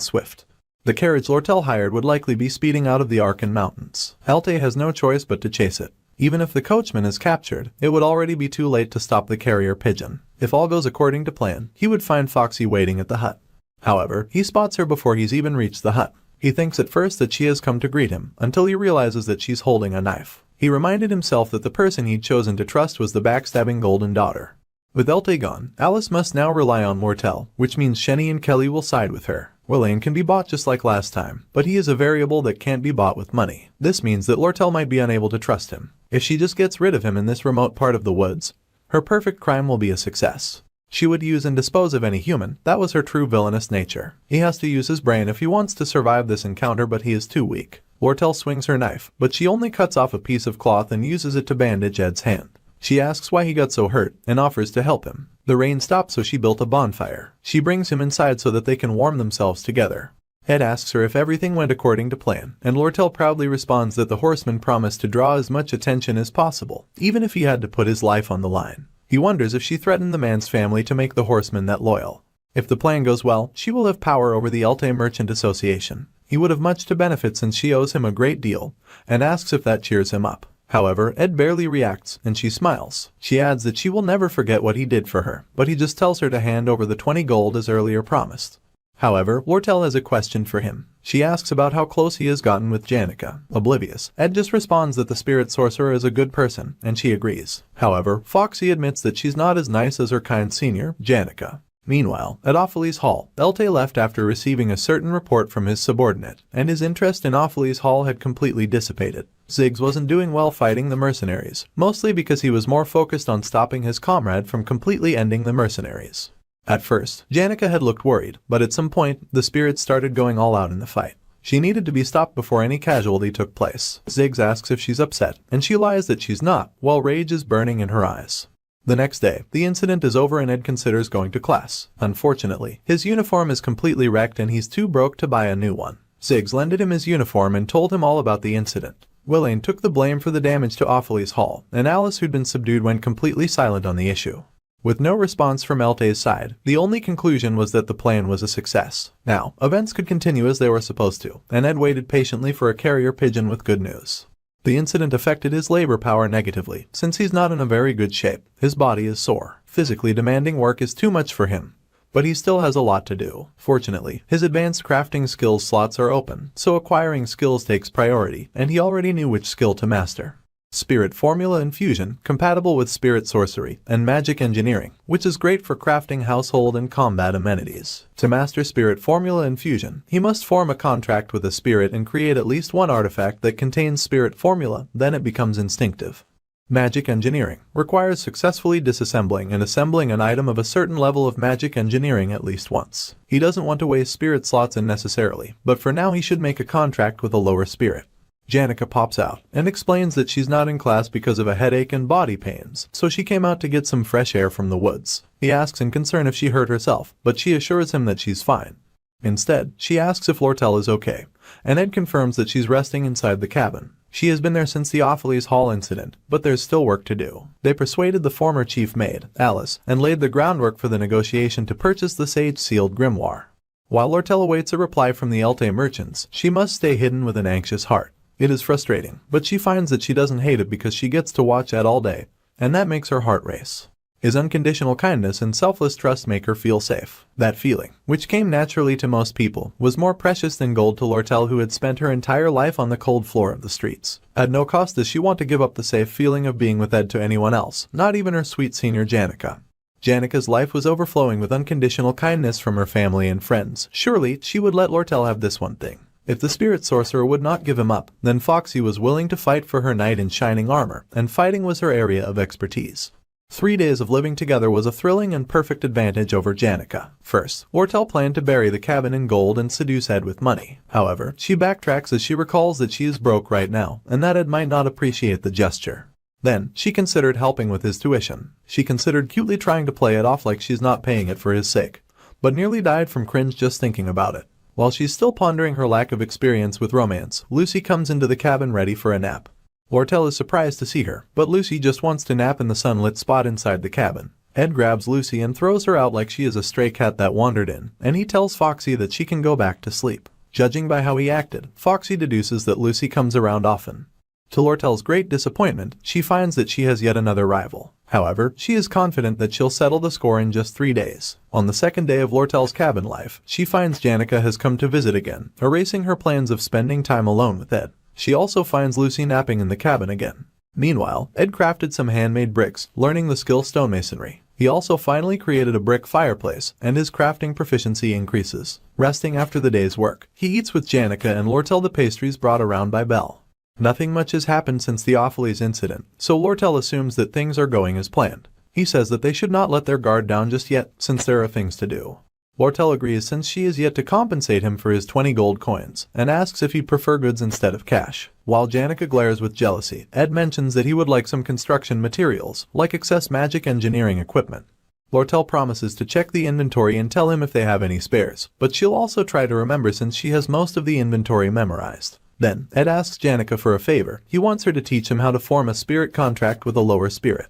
swift. The carriage Lortell hired would likely be speeding out of the Arkan Mountains. Elte has no choice but to chase it. Even if the coachman is captured, it would already be too late to stop the carrier pigeon. If all goes according to plan, he would find Foxy waiting at the hut. However, he spots her before he's even reached the hut. He thinks at first that she has come to greet him, until he realizes that she's holding a knife. He reminded himself that the person he'd chosen to trust was the backstabbing golden daughter. With Elte gone, Alice must now rely on Lortell, which means Shenny and Kelly will side with her. Wayne can be bought just like last time, but he is a variable that can't be bought with money. This means that Lortell might be unable to trust him. If she just gets rid of him in this remote part of the woods, her perfect crime will be a success. She would use and dispose of any human. That was her true villainous nature. He has to use his brain if he wants to survive this encounter, but he is too weak. Lortell swings her knife, but she only cuts off a piece of cloth and uses it to bandage Ed's hand. She asks why he got so hurt and offers to help him. The rain stops, so she built a bonfire. She brings him inside so that they can warm themselves together. Ed asks her if everything went according to plan, and Lortell proudly responds that the horseman promised to draw as much attention as possible, even if he had to put his life on the line. He wonders if she threatened the man's family to make the horseman that loyal. If the plan goes well, she will have power over the Elte Merchant Association. He would have much to benefit since she owes him a great deal, and asks if that cheers him up. However, Ed barely reacts, and she smiles. She adds that she will never forget what he did for her, but he just tells her to hand over the 20 gold as earlier promised. However, Lortell has a question for him. She asks about how close he has gotten with Janica. Oblivious, Ed just responds that the spirit sorcerer is a good person, and she agrees. However, Foxy admits that she's not as nice as her kind senior, Janica. Meanwhile, at Offles Hall, Elte left after receiving a certain report from his subordinate, and his interest in Offles Hall had completely dissipated. Ziggs wasn't doing well fighting the mercenaries, mostly because he was more focused on stopping his comrade from completely ending the mercenaries. At first, Janica had looked worried, but at some point, the spirits started going all out in the fight. She needed to be stopped before any casualty took place. Ziggs asks if she's upset, and she lies that she's not, while rage is burning in her eyes. The next day, the incident is over and Ed considers going to class. Unfortunately, his uniform is completely wrecked and he's too broke to buy a new one. Ziggs lended him his uniform and told him all about the incident. Wayne took the blame for the damage to Offles Hall, and Alice, who'd been subdued, went completely silent on the issue. With no response from Elte's side, the only conclusion was that the plan was a success. Now, events could continue as they were supposed to, and Ed waited patiently for a carrier pigeon with good news. The incident affected his labor power negatively, since he's not in a very good shape. His body is sore. Physically demanding work is too much for him. But he still has a lot to do. Fortunately, his advanced crafting skills slots are open, so acquiring skills takes priority, and he already knew which skill to master. Spirit Formula Infusion, compatible with Spirit Sorcery and Magic Engineering, which is great for crafting household and combat amenities. To master Spirit Formula Infusion, he must form a contract with a spirit and create at least one artifact that contains Spirit Formula, then it becomes instinctive. Magic Engineering requires successfully disassembling and assembling an item of a certain level of magic engineering at least once. He doesn't want to waste spirit slots unnecessarily, but for now he should make a contract with a lower spirit. Janica pops out and explains that she's not in class because of a headache and body pains, so she came out to get some fresh air from the woods. He asks in concern if she hurt herself, but she assures him that she's fine. Instead, she asks if Lortell is okay, and Ed confirms that she's resting inside the cabin. She has been there since the Offles Hall incident, but there's still work to do. They persuaded the former chief maid, Alice, and laid the groundwork for the negotiation to purchase the sage-sealed grimoire. While Lortell awaits a reply from the Elte merchants, she must stay hidden with an anxious heart. It is frustrating, but she finds that she doesn't hate it because she gets to watch Ed all day, and that makes her heart race. His unconditional kindness and selfless trust make her feel safe. That feeling, which came naturally to most people, was more precious than gold to Lortell, who had spent her entire life on the cold floor of the streets. At no cost does she want to give up the safe feeling of being with Ed to anyone else, not even her sweet senior Janica. Janica's life was overflowing with unconditional kindness from her family and friends. Surely, she would let Lortell have this one thing. If the spirit sorcerer would not give him up, then Foxy was willing to fight for her knight in shining armor, and fighting was her area of expertise. 3 days of living together was a thrilling and perfect advantage over Janica. First, Lortell planned to bury the cabin in gold and seduce Ed with money. However, she backtracks as she recalls that she is broke right now, and that Ed might not appreciate the gesture. Then, she considered helping with his tuition. She considered cutely trying to play it off like she's not paying it for his sake, but nearly died from cringe just thinking about it. While she's still pondering her lack of experience with romance, Lucy comes into the cabin ready for a nap. Lortell is surprised to see her, but Lucy just wants to nap in the sunlit spot inside the cabin. Ed grabs Lucy and throws her out like she is a stray cat that wandered in, and he tells Foxy that she can go back to sleep. Judging by how he acted, Foxy deduces that Lucy comes around often. To Lortell's great disappointment, she finds that she has yet another rival. However, she is confident that she'll settle the score in just 3 days. On the second day of Lortell's cabin life, she finds Janica has come to visit again, erasing her plans of spending time alone with Ed. She also finds Lucy napping in the cabin again. Meanwhile, Ed crafted some handmade bricks, learning the skill stonemasonry. He also finally created a brick fireplace, and his crafting proficiency increases. Resting after the day's work, he eats with Janica and Lortell the pastries brought around by Belle. Nothing much has happened since the Offles incident, so Lortell assumes that things are going as planned. He says that they should not let their guard down just yet, since there are things to do. Lortell agrees since she is yet to compensate him for his 20 gold coins, and asks if he'd prefer goods instead of cash. While Janica glares with jealousy, Ed mentions that he would like some construction materials, like excess magic engineering equipment. Lortell promises to check the inventory and tell him if they have any spares, but she'll also try to remember since she has most of the inventory memorized. Then, Ed asks Janica for a favor. He wants her to teach him how to form a spirit contract with a lower spirit.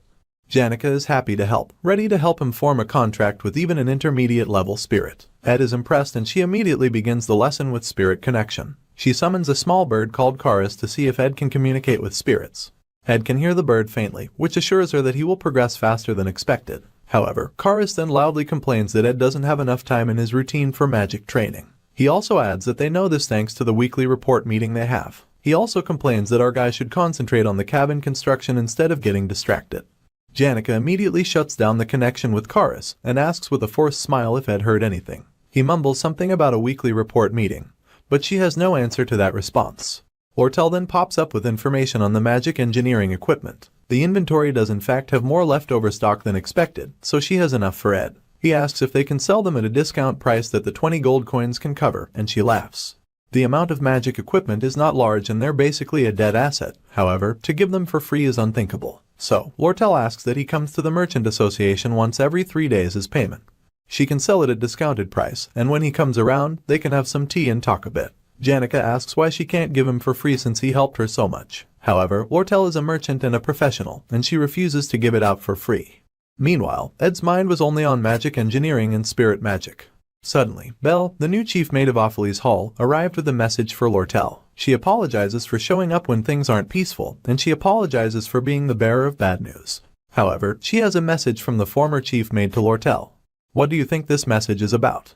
Janica is happy to help, ready to help him form a contract with even an intermediate level spirit. Ed is impressed and she immediately begins the lesson with spirit connection. She summons a small bird called Karis to see if Ed can communicate with spirits. Ed can hear the bird faintly, which assures her that he will progress faster than expected. However, Karis then loudly complains that Ed doesn't have enough time in his routine for magic training. He also adds that they know this thanks to the weekly report meeting they have. He also complains that our guy should concentrate on the cabin construction instead of getting distracted. Janica immediately shuts down the connection with Karis and asks with a forced smile if Ed heard anything. He mumbles something about a weekly report meeting, but she has no answer to that response. Lortell then pops up with information on the magic engineering equipment. The inventory does in fact have more leftover stock than expected, so she has enough for Ed. He asks if they can sell them at a discount price that the 20 gold coins can cover, and she laughs. The amount of magic equipment is not large and they're basically a dead asset. However, to give them for free is unthinkable. So, Lortell asks that he comes to the Merchant Association once every 3 days as payment. She can sell it at discounted price, and when he comes around, they can have some tea and talk a bit. Janica asks why she can't give him for free since he helped her so much. However, Lortell is a merchant and a professional, and she refuses to give it out for free. Meanwhile, Ed's mind was only on magic engineering and spirit magic. Suddenly, Belle, the new chief maid of Offles Hall, arrived with a message for Lortell. She apologizes for showing up when things aren't peaceful, and she apologizes for being the bearer of bad news. However, she has a message from the former chief maid to Lortell. What do you think this message is about?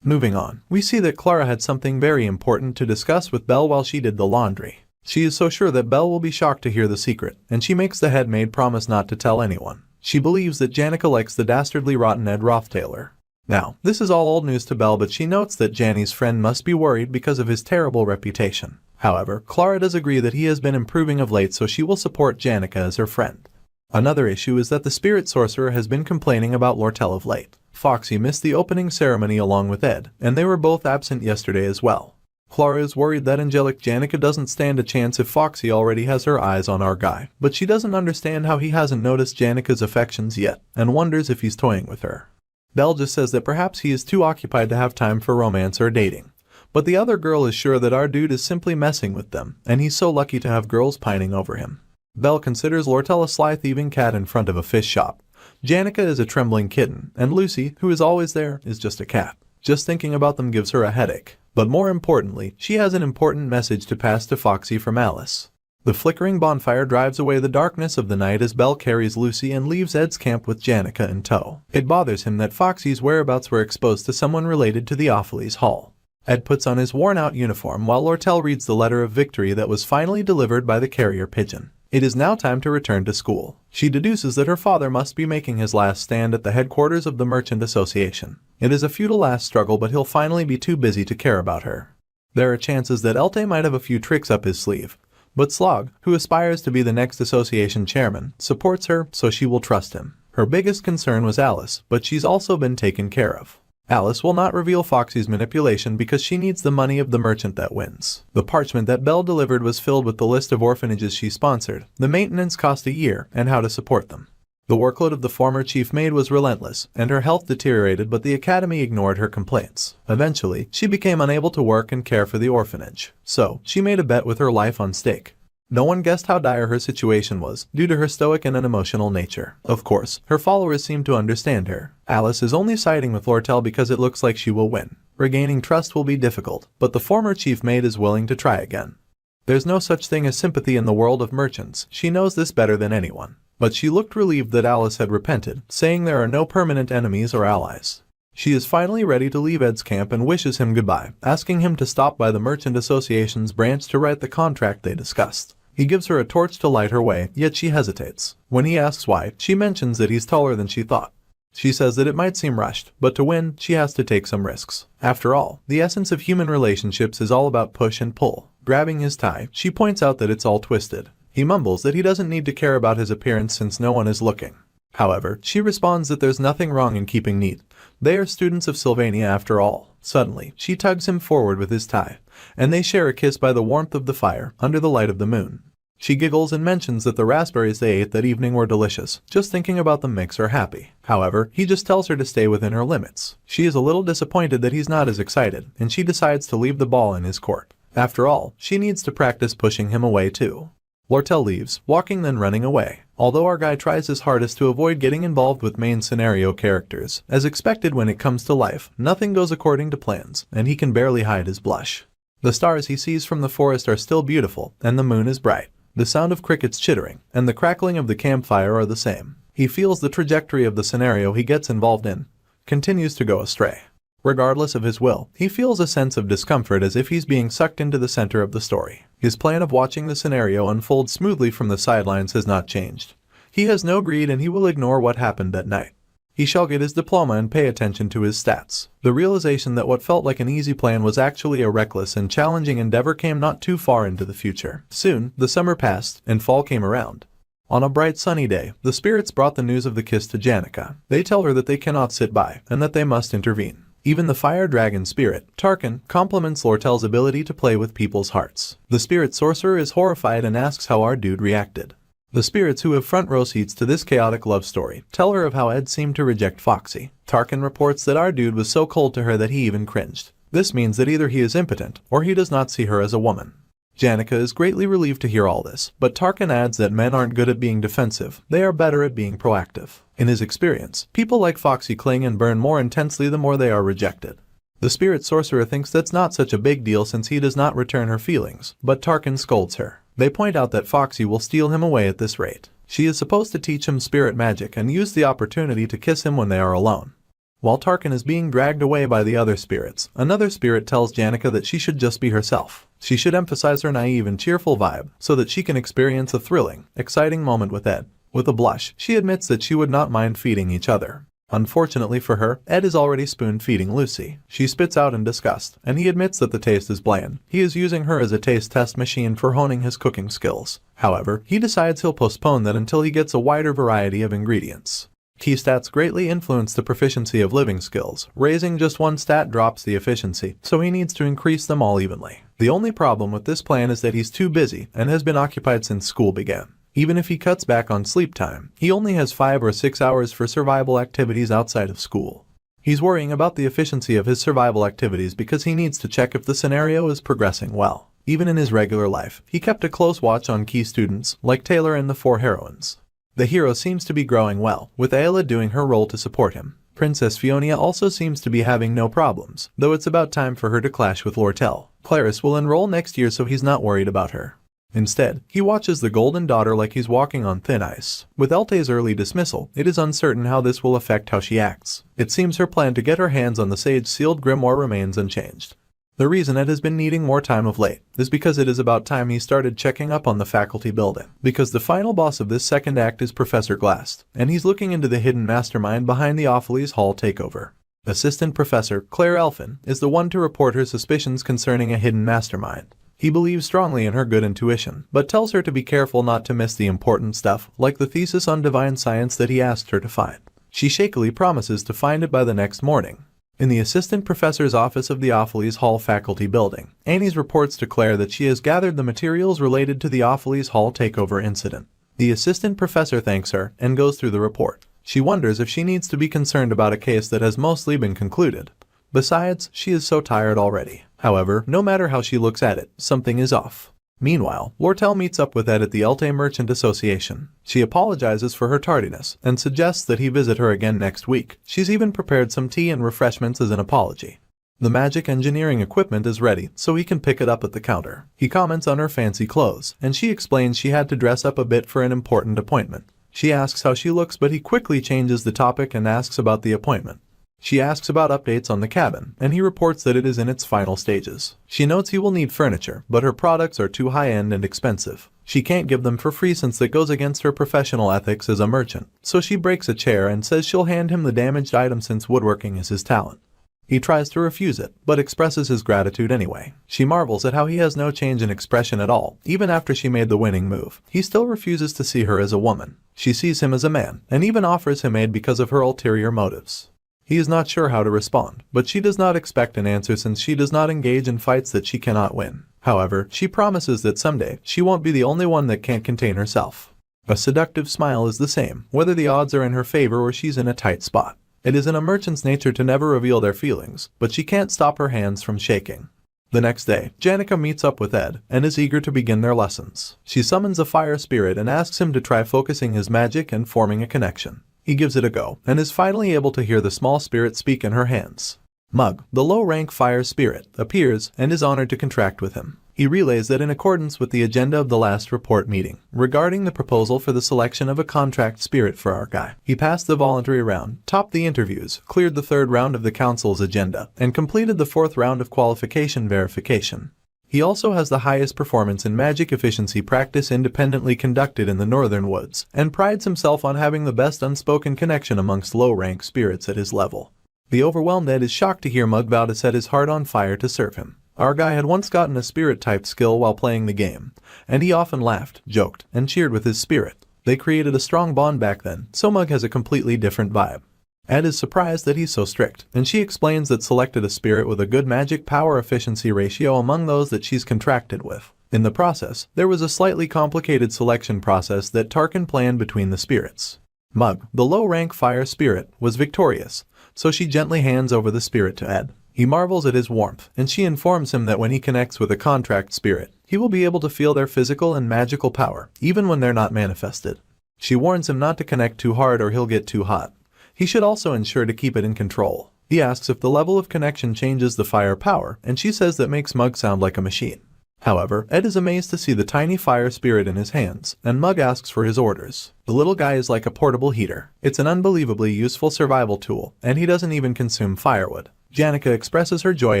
Moving on, we see that Clara had something very important to discuss with Belle while she did the laundry. She is so sure that Belle will be shocked to hear the secret, and she makes the head maid promise not to tell anyone. She believes that Janica likes the dastardly rotten Ed Roth Taylor. Now, this is all old news to Belle, but she notes that Janny's friend must be worried because of his terrible reputation. However, Clara does agree that he has been improving of late, so she will support Janica as her friend. Another issue is that the spirit sorcerer has been complaining about Lortell of late. Foxy missed the opening ceremony along with Ed, and they were both absent yesterday as well. Clara is worried that angelic Janica doesn't stand a chance if Foxy already has her eyes on our guy, but she doesn't understand how he hasn't noticed Janica's affections yet, and wonders if he's toying with her. Belle just says that perhaps he is too occupied to have time for romance or dating. But the other girl is sure that our dude is simply messing with them, and he's so lucky to have girls pining over him. Belle considers Lortell a sly thieving cat in front of a fish shop, Janica is a trembling kitten, and Lucy, who is always there, is just a cat. Just thinking about them gives her a headache. But more importantly, she has an important message to pass to Foxy from Alice. The flickering bonfire drives away the darkness of the night as Belle carries Lucy and leaves Ed's camp with Janica in tow. It bothers him that Foxy's whereabouts were exposed to someone related to the Offles Hall. Ed puts on his worn-out uniform while Lortell reads the letter of victory that was finally delivered by the carrier pigeon. It is now time to return to school. She deduces that her father must be making his last stand at the headquarters of the Merchant Association. It is a futile last struggle, but he'll finally be too busy to care about her. There are chances that Elte might have a few tricks up his sleeve, but Slog, who aspires to be the next association chairman, supports her, so she will trust him. Her biggest concern was Alice, but she's also been taken care of. Alice will not reveal Foxy's manipulation because she needs the money of the merchant that wins. The parchment that Belle delivered was filled with the list of orphanages she sponsored, the maintenance cost a year, and how to support them. The workload of the former chief maid was relentless, and her health deteriorated, but the academy ignored her complaints. Eventually, she became unable to work and care for the orphanage. So, she made a bet with her life on stake. No one guessed how dire her situation was, due to her stoic and unemotional nature. Of course, her followers seem to understand her. Alice is only siding with Lortell because it looks like she will win. Regaining trust will be difficult, but the former chief maid is willing to try again. There's no such thing as sympathy in the world of merchants. She knows this better than anyone. But she looked relieved that Alice had repented, saying there are no permanent enemies or allies. She is finally ready to leave Ed's camp and wishes him goodbye, asking him to stop by the Merchant Association's branch to write the contract they discussed. He gives her a torch to light her way, yet she hesitates. When he asks why, she mentions that he's taller than she thought. She says that it might seem rushed, but to win, she has to take some risks. After all, the essence of human relationships is all about push and pull. Grabbing his tie, she points out that it's all twisted. He mumbles that he doesn't need to care about his appearance since no one is looking. However, she responds that there's nothing wrong in keeping neat. They are students of Sylvania after all. Suddenly, she tugs him forward with his tie, and they share a kiss by the warmth of the fire, under the light of the moon. She giggles and mentions that the raspberries they ate that evening were delicious. Just thinking about them makes her happy. However, he just tells her to stay within her limits. She is a little disappointed that he's not as excited, and she decides to leave the ball in his court. After all, she needs to practice pushing him away too. Lortell leaves, walking then running away. Although our guy tries his hardest to avoid getting involved with main scenario characters, as expected when it comes to life, nothing goes according to plans, and he can barely hide his blush. The stars he sees from the forest are still beautiful, and the moon is bright. The sound of crickets chittering and the crackling of the campfire are the same. He feels the trajectory of the scenario he gets involved in continues to go astray. Regardless of his will, he feels a sense of discomfort as if he's being sucked into the center of the story. His plan of watching the scenario unfold smoothly from the sidelines has not changed. He has no greed and he will ignore what happened that night. He shall get his diploma and pay attention to his stats. The realization that what felt like an easy plan was actually a reckless and challenging endeavor came not too far into the future. Soon, the summer passed, and fall came around. On a bright sunny day, the spirits brought the news of the kiss to Janica. They tell her that they cannot sit by, and that they must intervene. Even the fire dragon spirit, Tarkin, compliments Lortell's ability to play with people's hearts. The spirit sorcerer is horrified and asks how our dude reacted. The spirits who have front row seats to this chaotic love story tell her of how Ed seemed to reject Foxy. Tarkin reports that our dude was so cold to her that he even cringed. This means that either he is impotent, or he does not see her as a woman. Janica is greatly relieved to hear all this, but Tarkin adds that men aren't good at being defensive, they are better at being proactive. In his experience, people like Foxy cling and burn more intensely the more they are rejected. The spirit sorcerer thinks that's not such a big deal since he does not return her feelings, but Tarkin scolds her. They point out that Foxy will steal him away at this rate. She is supposed to teach him spirit magic and use the opportunity to kiss him when they are alone. While Tarkin is being dragged away by the other spirits, another spirit tells Janica that she should just be herself. She should emphasize her naive and cheerful vibe so that she can experience a thrilling, exciting moment with Ed. With a blush, she admits that she would not mind feeding each other. Unfortunately for her, Ed is already spoon-feeding Lucy. She spits out in disgust, and he admits that the taste is bland. He is using her as a taste test machine for honing his cooking skills. However, he decides he'll postpone that until he gets a wider variety of ingredients. Key stats greatly influence the proficiency of living skills. Raising just one stat drops the efficiency, so he needs to increase them all evenly. The only problem with this plan is that he's too busy and has been occupied since school began. Even if he cuts back on sleep time, he only has 5 or 6 hours for survival activities outside of school. He's worrying about the efficiency of his survival activities because he needs to check if the scenario is progressing well. Even in his regular life, he kept a close watch on key students, like Taylor and the 4 heroines. The hero seems to be growing well, with Ayla doing her role to support him. Princess Fiona also seems to be having no problems, though it's about time for her to clash with Lortell. Clarice will enroll next year, so he's not worried about her. Instead, he watches the Golden Daughter like he's walking on thin ice. With Elte's early dismissal, it is uncertain how this will affect how she acts. It seems her plan to get her hands on the sage-sealed grimoire remains unchanged. The reason Ed has been needing more time of late is because it is about time he started checking up on the faculty building. Because the final boss of this second act is Professor Glass, and he's looking into the hidden mastermind behind the Offles Hall takeover. Assistant Professor Claire Elfin is the one to report her suspicions concerning a hidden mastermind. He believes strongly in her good intuition, but tells her to be careful not to miss the important stuff, like the thesis on divine science that he asked her to find. She shakily promises to find it by the next morning. In the assistant professor's office of the Offles Hall faculty building, Annie reports to Claire that she has gathered the materials related to the Offles Hall takeover incident. The assistant professor thanks her and goes through the report. She wonders if she needs to be concerned about a case that has mostly been concluded. Besides, she is so tired already. However, no matter how she looks at it, something is off. Meanwhile, Lortell meets up with Ed at the Elte Merchant Association. She apologizes for her tardiness and suggests that he visit her again next week. She's even prepared some tea and refreshments as an apology. The magic engineering equipment is ready, so he can pick it up at the counter. He comments on her fancy clothes, and she explains she had to dress up a bit for an important appointment. She asks how she looks, but he quickly changes the topic and asks about the appointment. She asks about updates on the cabin, and he reports that it is in its final stages. She notes he will need furniture, but her products are too high-end and expensive. She can't give them for free since that goes against her professional ethics as a merchant, so she breaks a chair and says she'll hand him the damaged item since woodworking is his talent. He tries to refuse it, but expresses his gratitude anyway. She marvels at how he has no change in expression at all. Even after she made the winning move, he still refuses to see her as a woman. She sees him as a man, and even offers him aid because of her ulterior motives. He is not sure how to respond, but she does not expect an answer since she does not engage in fights that she cannot win. However, she promises that someday she won't be the only one that can't contain herself. A seductive smile is the same, whether the odds are in her favor or she's in a tight spot. It is in a merchant's nature to never reveal their feelings, but she can't stop her hands from shaking. The next day, Janica meets up with Ed and is eager to begin their lessons. She summons a fire spirit and asks him to try focusing his magic and forming a connection. He gives it a go, and is finally able to hear the small spirit speak in her hands. Mug, the low-rank fire spirit, appears and is honored to contract with him. He relays that in accordance with the agenda of the last report meeting, regarding the proposal for the selection of a contract spirit for our guy, he passed the voluntary round, topped the interviews, cleared the third round of the council's agenda, and completed the fourth round of qualification verification. He also has the highest performance in magic efficiency practice independently conducted in the Northern Woods, and prides himself on having the best unspoken connection amongst low-rank spirits at his level. The overwhelmed Ed is shocked to hear Mug vow to set his heart on fire to serve him. Our guy had once gotten a spirit-type skill while playing the game, and he often laughed, joked, and cheered with his spirit. They created a strong bond back then, so Mug has a completely different vibe. Ed is surprised that he's so strict, and she explains that selected a spirit with a good magic power efficiency ratio among those that she's contracted with. In the process, there was a slightly complicated selection process that Tarkin planned between the spirits. Mug, the low-rank fire spirit, was victorious, so she gently hands over the spirit to Ed. He marvels at his warmth, and she informs him that when he connects with a contract spirit, he will be able to feel their physical and magical power, even when they're not manifested. She warns him not to connect too hard or he'll get too hot. He should also ensure to keep it in control. He asks if the level of connection changes the fire power, and she says that makes Mug sound like a machine. However, Ed is amazed to see the tiny fire spirit in his hands, and Mug asks for his orders. The little guy is like a portable heater. It's an unbelievably useful survival tool, and he doesn't even consume firewood. Janica expresses her joy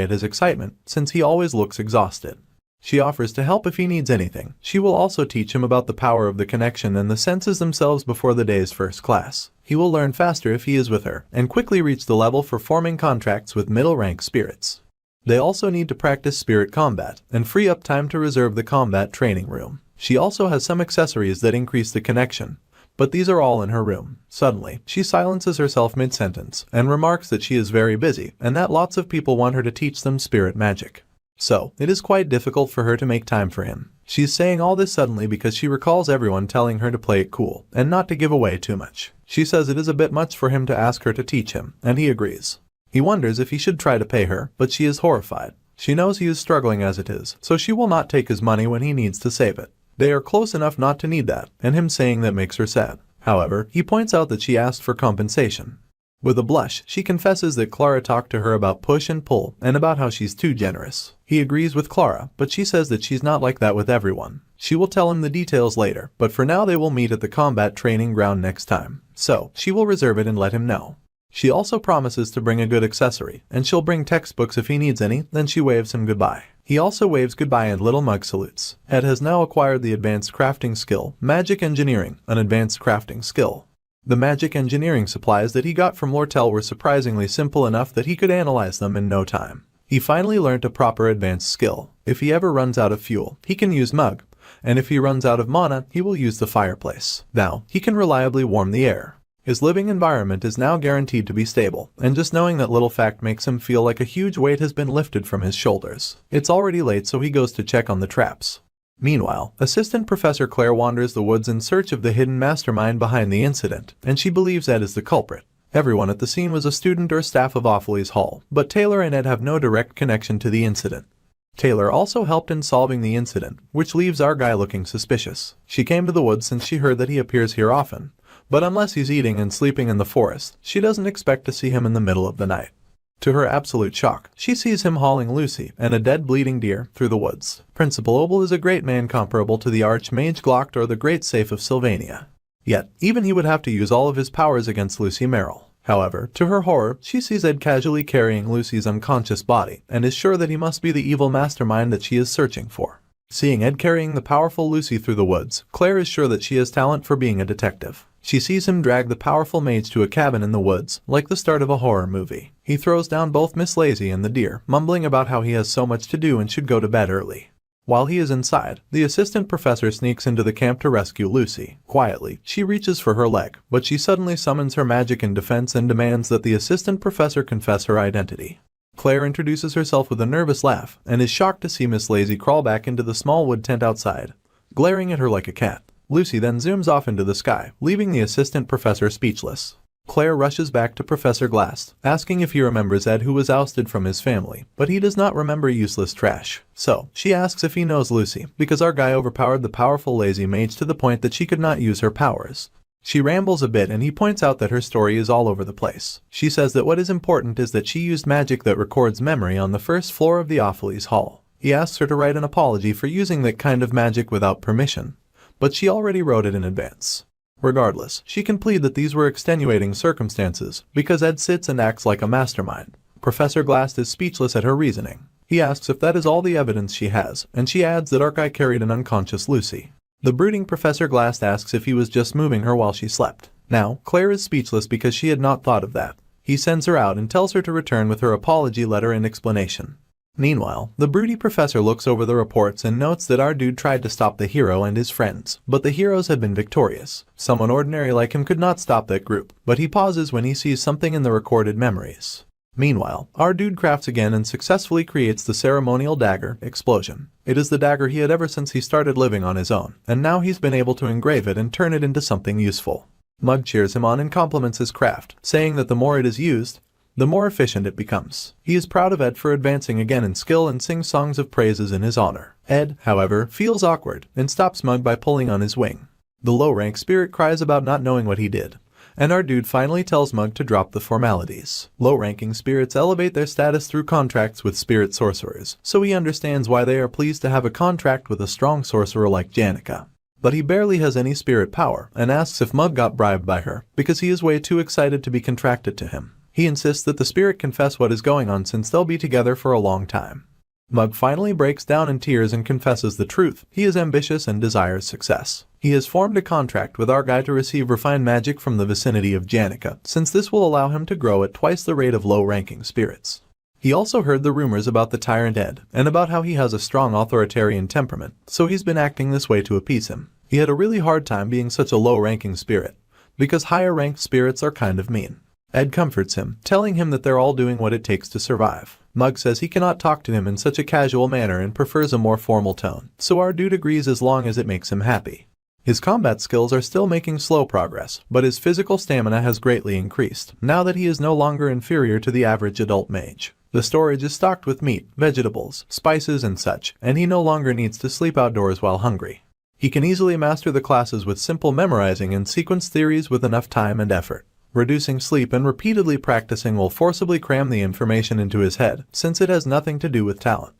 at his excitement, since he always looks exhausted. She offers to help if he needs anything. She will also teach him about the power of the connection and the senses themselves before the day's first class. He will learn faster if he is with her, and quickly reach the level for forming contracts with middle-rank spirits. They also need to practice spirit combat, and free up time to reserve the combat training room. She also has some accessories that increase the connection, but these are all in her room. Suddenly, she silences herself mid-sentence, and remarks that she is very busy, and that lots of people want her to teach them spirit magic. So, it is quite difficult for her to make time for him. She's saying all this suddenly because she recalls everyone telling her to play it cool, and not to give away too much. She says it is a bit much for him to ask her to teach him, and he agrees. He wonders if he should try to pay her, but she is horrified. She knows he is struggling as it is, so she will not take his money when he needs to save it. They are close enough not to need that, and him saying that makes her sad. However, he points out that she asked for compensation. With a blush, she confesses that Clara talked to her about push and pull and about how she's too generous. He agrees with Clara, but she says that she's not like that with everyone. She will tell him the details later, but for now they will meet at the combat training ground next time. So, she will reserve it and let him know. She also promises to bring a good accessory, and she'll bring textbooks if he needs any, then she waves him goodbye. He also waves goodbye and little Mug salutes. Ed has now acquired the advanced crafting skill, Magic Engineering, an advanced crafting skill. The magic engineering supplies that he got from Lortell were surprisingly simple enough that he could analyze them in no time. He finally learned a proper advanced skill. If he ever runs out of fuel, he can use Mug, and if he runs out of mana, he will use the fireplace. Now, he can reliably warm the air. His living environment is now guaranteed to be stable, and just knowing that little fact makes him feel like a huge weight has been lifted from his shoulders. It's already late, so he goes to check on the traps. Meanwhile, Assistant Professor Claire wanders the woods in search of the hidden mastermind behind the incident, and she believes Ed is the culprit. Everyone at the scene was a student or staff of Offles Hall, but Taylor and Ed have no direct connection to the incident. Taylor also helped in solving the incident, which leaves our guy looking suspicious. She came to the woods since she heard that he appears here often, but unless he's eating and sleeping in the forest, she doesn't expect to see him in the middle of the night. To her absolute shock, she sees him hauling Lucy and a dead bleeding deer through the woods. Principal Obel is a great man comparable to the Archmage Glocked or the Great Safe of Sylvania. Yet, even he would have to use all of his powers against Lucy Merrill. However, to her horror, she sees Ed casually carrying Lucy's unconscious body and is sure that he must be the evil mastermind that she is searching for. Seeing Ed carrying the powerful Lucy through the woods, Claire is sure that she has talent for being a detective. She sees him drag the powerful maids to a cabin in the woods, like the start of a horror movie. He throws down both Miss Lazy and the deer, mumbling about how he has so much to do and should go to bed early. While he is inside, the assistant professor sneaks into the camp to rescue Lucy. Quietly, she reaches for her leg, but she suddenly summons her magic in defense and demands that the assistant professor confess her identity. Claire introduces herself with a nervous laugh, and is shocked to see Miss Lazy crawl back into the small wood tent outside, glaring at her like a cat. Lucy then zooms off into the sky, leaving the assistant professor speechless. Claire rushes back to Professor Glass, asking if he remembers Ed, who was ousted from his family, but he does not remember useless trash. So, she asks if he knows Lucy, because our guy overpowered the powerful lazy mage to the point that she could not use her powers. She rambles a bit and he points out that her story is all over the place. She says that what is important is that she used magic that records memory on the first floor of the Offles Hall. He asks her to write an apology for using that kind of magic without permission, but she already wrote it in advance. Regardless, she can plead that these were extenuating circumstances, because Ed sits and acts like a mastermind. Professor Glass is speechless at her reasoning. He asks if that is all the evidence she has, and she adds that Arkai carried an unconscious Lucy. The brooding Professor Glass asks if he was just moving her while she slept. Now, Claire is speechless because she had not thought of that. He sends her out and tells her to return with her apology letter and explanation. Meanwhile, the broody professor looks over the reports and notes that our dude tried to stop the hero and his friends, but the heroes had been victorious. Someone ordinary like him could not stop that group, but he pauses when he sees something in the recorded memories. Meanwhile, our dude crafts again and successfully creates the ceremonial dagger, Explosion. It is the dagger he had ever since he started living on his own, and now he's been able to engrave it and turn it into something useful. Mug cheers him on and compliments his craft, saying that the more it is used, the more efficient it becomes. He is proud of Ed for advancing again in skill and sings songs of praises in his honor. Ed, however, feels awkward and stops Mug by pulling on his wing. The low-rank spirit cries about not knowing what he did, and our dude finally tells Mug to drop the formalities. Low-ranking spirits elevate their status through contracts with spirit sorcerers, so he understands why they are pleased to have a contract with a strong sorcerer like Janica. But he barely has any spirit power and asks if Mug got bribed by her, because he is way too excited to be contracted to him. He insists that the spirit confess what is going on since they'll be together for a long time. Mug finally breaks down in tears and confesses the truth. He is ambitious and desires success. He has formed a contract with our guy to receive refined magic from the vicinity of Janica, since this will allow him to grow at twice the rate of low-ranking spirits. He also heard the rumors about the tyrant Ed, and about how he has a strong authoritarian temperament, so he's been acting this way to appease him. He had a really hard time being such a low-ranking spirit, because higher-ranked spirits are kind of mean. Ed comforts him, telling him that they're all doing what it takes to survive. Mug says he cannot talk to him in such a casual manner and prefers a more formal tone, so our dude agrees as long as it makes him happy. His combat skills are still making slow progress, but his physical stamina has greatly increased, now that he is no longer inferior to the average adult mage. The storage is stocked with meat, vegetables, spices and such, and he no longer needs to sleep outdoors while hungry. He can easily master the classes with simple memorizing and sequence theories with enough time and effort. Reducing sleep and repeatedly practicing will forcibly cram the information into his head, since it has nothing to do with talent.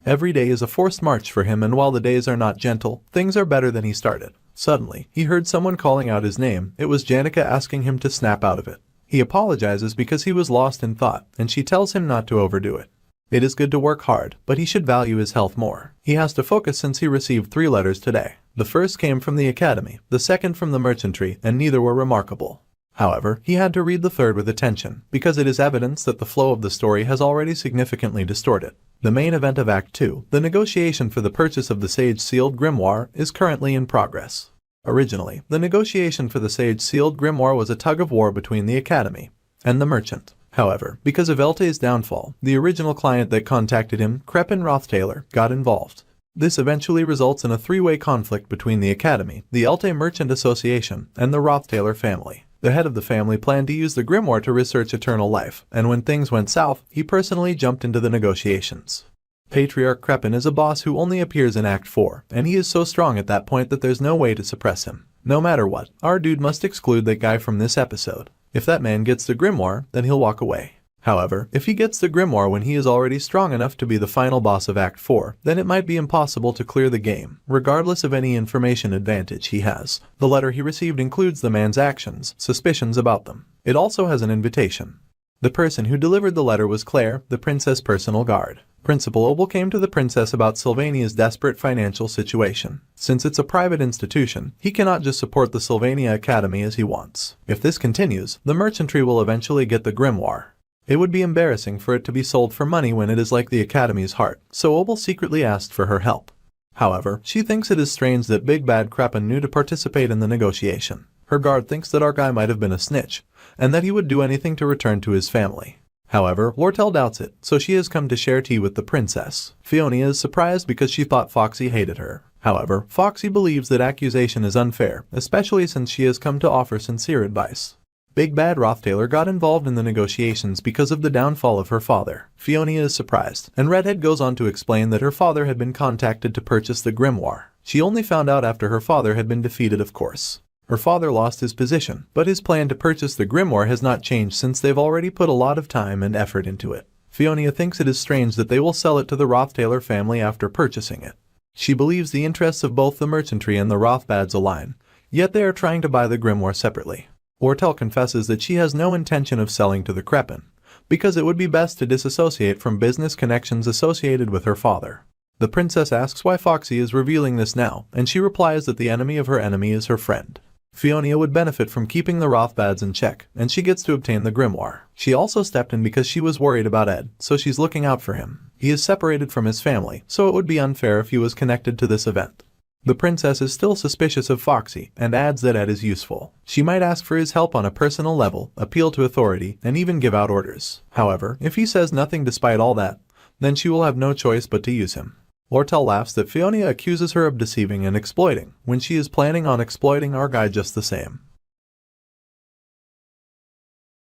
Every day is a forced march for him, and while the days are not gentle, things are better than he started. Suddenly, he heard someone calling out his name. It was Janica asking him to snap out of it. He apologizes because he was lost in thought, and she tells him not to overdo it. It is good to work hard, but he should value his health more. He has to focus since he received 3 letters today. The first came from the academy, the second from the merchantry, and neither were remarkable. However, he had to read the third with attention, because it is evidence that the flow of the story has already significantly distorted. The main event of Act 2, the negotiation for the purchase of the Sage-sealed grimoire, is currently in progress. Originally, the negotiation for the Sage-sealed grimoire was a tug-of-war between the academy and the merchant. However, because of Elte's downfall, the original client that contacted him, Ed Roth Taylor, got involved. This eventually results in a 3-way conflict between the academy, the Elte Merchant Association, and the Roth Taylor family. The head of the family planned to use the grimoire to research eternal life, and when things went south, he personally jumped into the negotiations. Patriarch Crepin is a boss who only appears in Act 4, and he is so strong at that point that there's no way to suppress him. No matter what, our dude must exclude that guy from this episode. If that man gets the grimoire, then he'll walk away. However, if he gets the grimoire when he is already strong enough to be the final boss of Act 4, then it might be impossible to clear the game, regardless of any information advantage he has. The letter he received includes the man's actions, suspicions about them. It also has an invitation. The person who delivered the letter was Claire, the princess' personal guard. Principal Opal came to the princess about Sylvania's desperate financial situation. Since it's a private institution, he cannot just support the Sylvania Academy as he wants. If this continues, the merchantry will eventually get the grimoire. It would be embarrassing for it to be sold for money when it is like the Academy's heart, so Opal secretly asked for her help. However, she thinks it is strange that Big Bad Crepin knew to participate in the negotiation. Her guard thinks that our guy might have been a snitch, and that he would do anything to return to his family. However, Lortell doubts it, so she has come to share tea with the princess. Fiona is surprised because she thought Foxy hated her. However, Foxy believes that accusation is unfair, especially since she has come to offer sincere advice. Big Bad Roth Taylor got involved in the negotiations because of the downfall of her father. Fiona is surprised, and Redhead goes on to explain that her father had been contacted to purchase the grimoire. She only found out after her father had been defeated, of course. Her father lost his position, but his plan to purchase the grimoire has not changed since they've already put a lot of time and effort into it. Fiona thinks it is strange that they will sell it to the Roth Taylor family after purchasing it. She believes the interests of both the merchantry and the Rothbads align, yet they are trying to buy the grimoire separately. Lortell confesses that she has no intention of selling to the Crepin, because it would be best to disassociate from business connections associated with her father. The princess asks why Foxy is revealing this now, and she replies that the enemy of her enemy is her friend. Fiona would benefit from keeping the Rothbads in check, and she gets to obtain the grimoire. She also stepped in because she was worried about Ed, so she's looking out for him. He is separated from his family, so it would be unfair if he was connected to this event. The princess is still suspicious of Foxy, and adds that Ed is useful. She might ask for his help on a personal level, appeal to authority, and even give out orders. However, if he says nothing despite all that, then she will have no choice but to use him. Lortell laughs that Fiona accuses her of deceiving and exploiting, when she is planning on exploiting our guy just the same.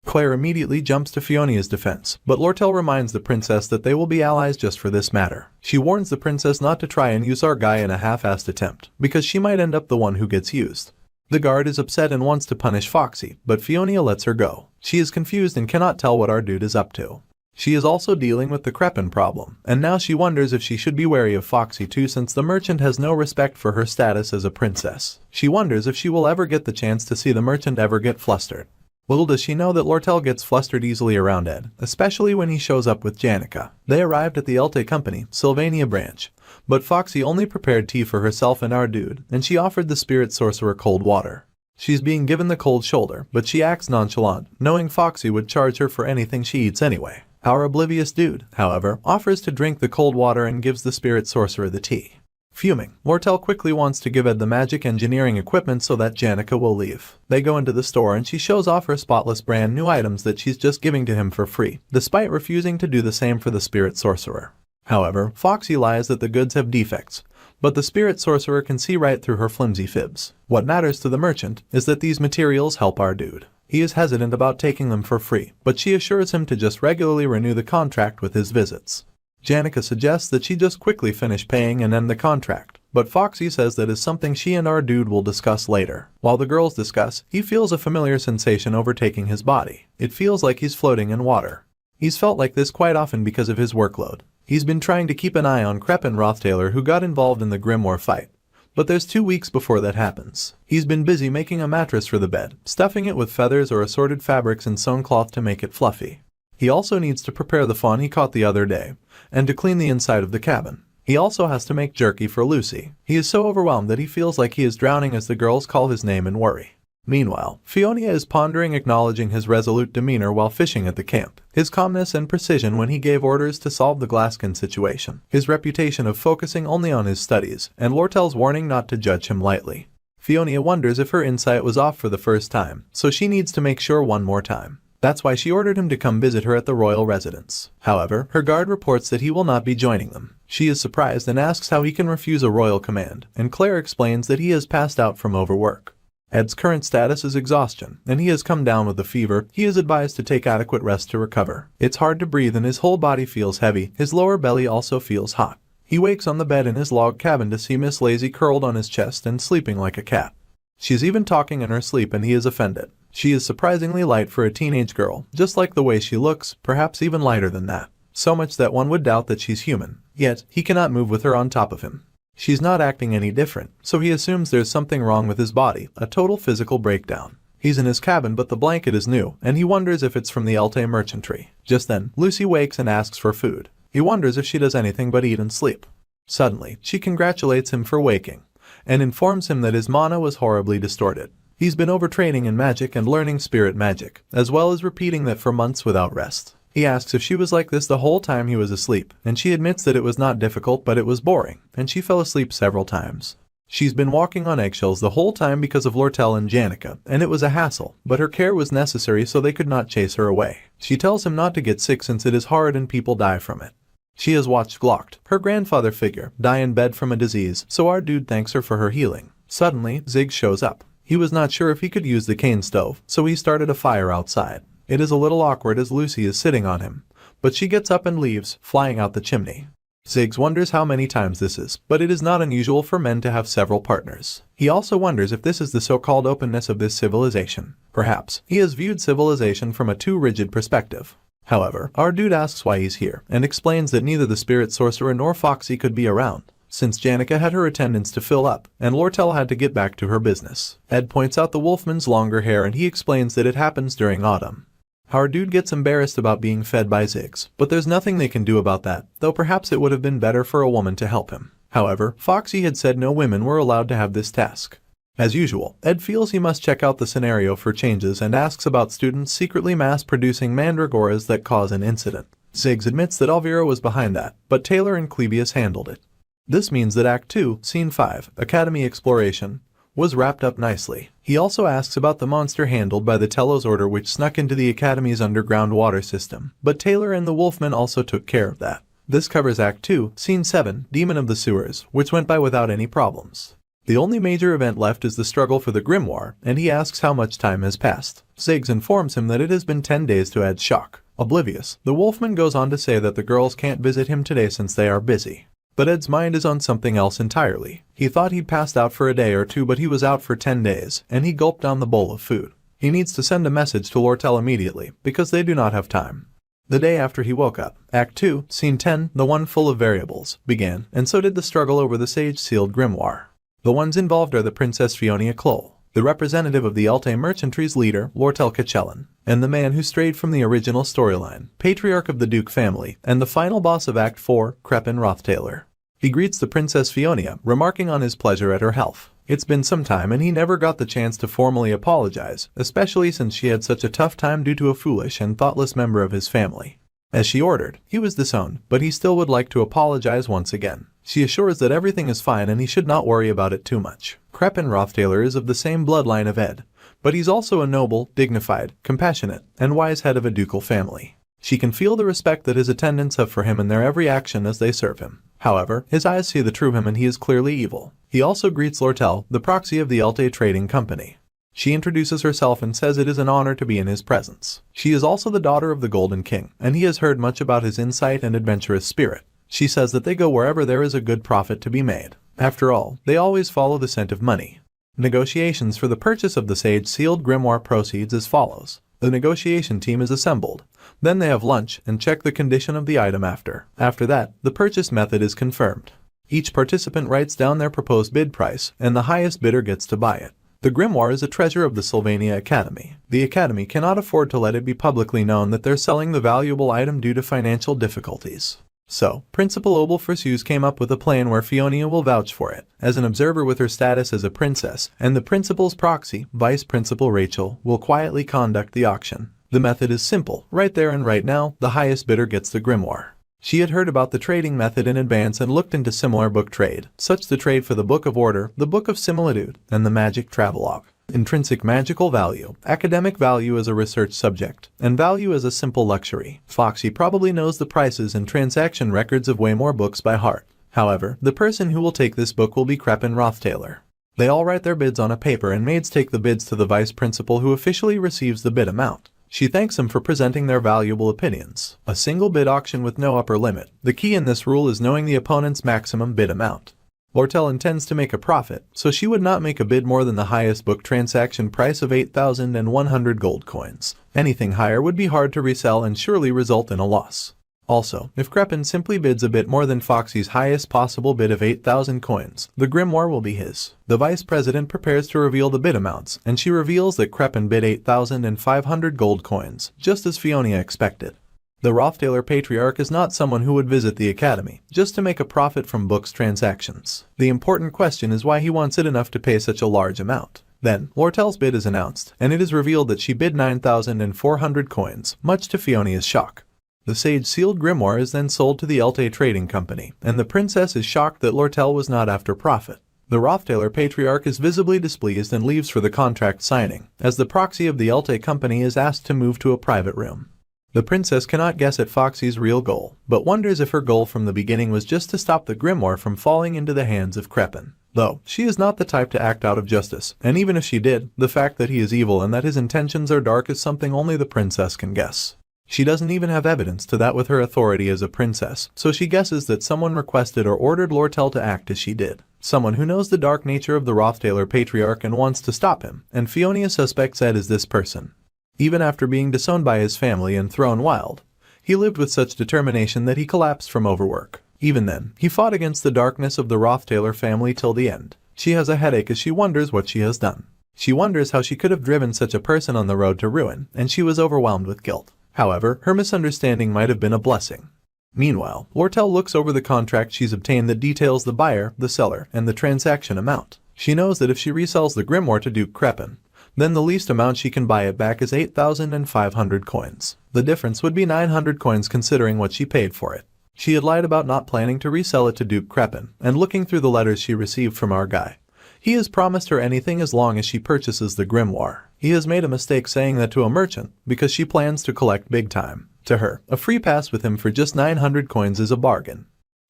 Claire immediately jumps to Fiona's defense, but Lortell reminds the princess that they will be allies just for this matter. She warns the princess not to try and use our guy in a half-assed attempt, because she might end up the one who gets used. The guard is upset and wants to punish Foxy, but Fiona lets her go. She is confused and cannot tell what our dude is up to. She is also dealing with the Crepin problem, and now she wonders if she should be wary of Foxy too, since the merchant has no respect for her status as a princess. She wonders if she will ever get the chance to see the merchant ever get flustered. Little does she know that Lortell gets flustered easily around Ed, especially when he shows up with Janica. They arrived at the Elte Company, Sylvania branch, but Foxy only prepared tea for herself and our dude, and she offered the spirit sorcerer cold water. She's being given the cold shoulder, but she acts nonchalant, knowing Foxy would charge her for anything she eats anyway. Our oblivious dude, however, offers to drink the cold water and gives the spirit sorcerer the tea. Fuming, Lortell quickly wants to give Ed the magic engineering equipment so that Janica will leave. They go into the store and she shows off her spotless brand new items that she's just giving to him for free, despite refusing to do the same for the spirit sorcerer. However, Foxy lies that the goods have defects, but the spirit sorcerer can see right through her flimsy fibs. What matters to the merchant is that these materials help our dude. He is hesitant about taking them for free, but she assures him to just regularly renew the contract with his visits. Janica suggests that she just quickly finish paying and end the contract, but Foxy says that is something she and our dude will discuss later. While the girls discuss, he feels a familiar sensation overtaking his body. It feels like he's floating in water. He's felt like this quite often because of his workload. He's been trying to keep an eye on Ed Roth Taylor, who got involved in the Grimoire fight. But there's 2 weeks before that happens. He's been busy making a mattress for the bed, stuffing it with feathers or assorted fabrics and sewn cloth to make it fluffy. He also needs to prepare the fawn he caught the other day, and to clean the inside of the cabin. He also has to make jerky for Lucy. He is so overwhelmed that he feels like he is drowning as the girls call his name in worry. Meanwhile, Fiona is pondering, acknowledging his resolute demeanor while fishing at the camp, his calmness and precision when he gave orders to solve the Glascin situation, his reputation of focusing only on his studies, and Lortell's warning not to judge him lightly. Fiona wonders if her insight was off for the first time, so she needs to make sure one more time. That's why she ordered him to come visit her at the royal residence. However, her guard reports that he will not be joining them. She is surprised and asks how he can refuse a royal command, and Claire explains that he has passed out from overwork. Ed's current status is exhaustion, and he has come down with a fever. He is advised to take adequate rest to recover. It's hard to breathe and his whole body feels heavy. His lower belly also feels hot. He wakes on the bed in his log cabin to see Miss Lazy curled on his chest and sleeping like a cat. She's even talking in her sleep and he is offended. She is surprisingly light for a teenage girl, just like the way she looks, perhaps even lighter than that. So much that one would doubt that she's human. Yet, he cannot move with her on top of him. She's not acting any different, so he assumes there's something wrong with his body, a total physical breakdown. He's in his cabin but the blanket is new, and he wonders if it's from the Elte merchantry. Just then, Lucy wakes and asks for food. He wonders if she does anything but eat and sleep. Suddenly, she congratulates him for waking, and informs him that his mana was horribly distorted. He's been overtraining in magic and learning spirit magic, as well as repeating that for months without rest. He asks if she was like this the whole time he was asleep, and she admits that it was not difficult but it was boring, and she fell asleep several times. She's been walking on eggshells the whole time because of Lortell and Janica, and it was a hassle, but her care was necessary so they could not chase her away. She tells him not to get sick since it is hard and people die from it. She has watched Glocked, her grandfather figure, die in bed from a disease, so our dude thanks her for her healing. Suddenly, Zig shows up. He was not sure if he could use the cane stove, so he started a fire outside. It is a little awkward as Lucy is sitting on him, but she gets up and leaves, flying out the chimney. Ziggs wonders how many times this is, but it is not unusual for men to have several partners. He also wonders if this is the so-called openness of this civilization. Perhaps he has viewed civilization from a too rigid perspective. However, our dude asks why he's here, and explains that neither the spirit sorcerer nor Foxy could be around, since Janica had her attendance to fill up, and Lortell had to get back to her business. Ed points out the wolfman's longer hair and he explains that it happens during autumn. Our dude gets embarrassed about being fed by Ziggs, but there's nothing they can do about that, though perhaps it would have been better for a woman to help him. However, Foxy had said no women were allowed to have this task. As usual, Ed feels he must check out the scenario for changes and asks about students secretly mass-producing mandragoras that cause an incident. Ziggs admits that Alvira was behind that, but Taylor and Clebius handled it. This means that Act 2, Scene 5, Academy Exploration, was wrapped up nicely. He also asks about the monster handled by the Telos Order which snuck into the Academy's underground water system, but Taylor and the Wolfman also took care of that. This covers Act 2, Scene 7, Demon of the Sewers, which went by without any problems. The only major event left is the struggle for the grimoire, and he asks how much time has passed. Ziggs informs him that it has been 10 days to Ed's shock. Oblivious, the Wolfman goes on to say that the girls can't visit him today since they are busy. But Ed's mind is on something else entirely. He thought he'd passed out for a day or two, but he was out for 10 days, and he gulped down the bowl of food. He needs to send a message to Lortell immediately, because they do not have time. The day after he woke up, Act 2, Scene 10, the one full of variables, began, and so did the struggle over the sage-sealed grimoire. The ones involved are the Princess Fiona Kloll, the representative of the Elte merchantry's leader, Lortell Kachellan, and the man who strayed from the original storyline, patriarch of the Duke family, and the final boss of Act 4, Ed Roth Taylor. He greets the Princess Fiona, remarking on his pleasure at her health. It's been some time and he never got the chance to formally apologize, especially since she had such a tough time due to a foolish and thoughtless member of his family. As she ordered, he was disowned, but he still would like to apologize once again. She assures that everything is fine and he should not worry about it too much. Ed Roth Taylor is of the same bloodline of Ed, but he's also a noble, dignified, compassionate, and wise head of a ducal family. She can feel the respect that his attendants have for him in their every action as they serve him. However, his eyes see the true him and he is clearly evil. He also greets Lortell, the proxy of the Elte Trading Company. She introduces herself and says it is an honor to be in his presence. She is also the daughter of the Golden King, and he has heard much about his insight and adventurous spirit. She says that they go wherever there is a good profit to be made. After all, they always follow the scent of money. Negotiations for the purchase of the sage-sealed grimoire proceeds as follows. The negotiation team is assembled. Then they have lunch and check the condition of the item after. After that, the purchase method is confirmed. Each participant writes down their proposed bid price, and the highest bidder gets to buy it. The grimoire is a treasure of the Sylvania Academy. The Academy cannot afford to let it be publicly known that they're selling the valuable item due to financial difficulties. So, Principal Offles came up with a plan where Fiona will vouch for it, as an observer with her status as a princess, and the principal's proxy, Vice Principal Rachel, will quietly conduct the auction. The method is simple. Right there and right now, the highest bidder gets the grimoire. She had heard about the trading method in advance and looked into similar book trade, such the trade for the Book of Order, the Book of Similitude, and the Magic Travelogue. Intrinsic magical value, academic value as a research subject, and value as a simple luxury. Foxy probably knows the prices and transaction records of way more books by heart. However, the person who will take this book will be Ed Roth Taylor. They all write their bids on a paper and maids take the bids to the vice principal who officially receives the bid amount. She thanks them for presenting their valuable opinions. A single bid auction with no upper limit. The key in this rule is knowing the opponent's maximum bid amount. Lortell intends to make a profit, so she would not make a bid more than the highest book transaction price of 8,100 gold coins. Anything higher would be hard to resell and surely result in a loss. Also, if Crepin simply bids a bit more than Foxy's highest possible bid of 8,000 coins, the grimoire will be his. The vice president prepares to reveal the bid amounts, and she reveals that Crepin bid 8,500 gold coins, just as Fiona expected. The Roth Taylor patriarch is not someone who would visit the academy, just to make a profit from books transactions. The important question is why he wants it enough to pay such a large amount. Then, Lortell's bid is announced, and it is revealed that she bid 9,400 coins, much to Fiona's shock. The sage-sealed grimoire is then sold to the Elte Trading Company, and the princess is shocked that Lortell was not after profit. The Roth Taylor patriarch is visibly displeased and leaves for the contract signing, as the proxy of the Elte Company is asked to move to a private room. The princess cannot guess at Foxy's real goal, but wonders if her goal from the beginning was just to stop the grimoire from falling into the hands of Crepin. Though, she is not the type to act out of justice, and even if she did, the fact that he is evil and that his intentions are dark is something only the princess can guess. She doesn't even have evidence to that with her authority as a princess, so she guesses that someone requested or ordered Lortell to act as she did. Someone who knows the dark nature of the Roth Taylor patriarch and wants to stop him, and Fiona suspects Ed as this person. Even after being disowned by his family and thrown wild, he lived with such determination that he collapsed from overwork. Even then, he fought against the darkness of the Roth Taylor family till the end. She has a headache as she wonders what she has done. She wonders how she could have driven such a person on the road to ruin, and she was overwhelmed with guilt. However, her misunderstanding might have been a blessing. Meanwhile, Lortell looks over the contract she's obtained that details the buyer, the seller, and the transaction amount. She knows that if she resells the grimoire to Duke Crepin, then the least amount she can buy it back is 8,500 coins. The difference would be 900 coins considering what she paid for it. She had lied about not planning to resell it to Duke Crepin, and looking through the letters she received from our guy, he has promised her anything as long as she purchases the grimoire. He has made a mistake saying that to a merchant, because she plans to collect big time. To her, a free pass with him for just 900 coins is a bargain.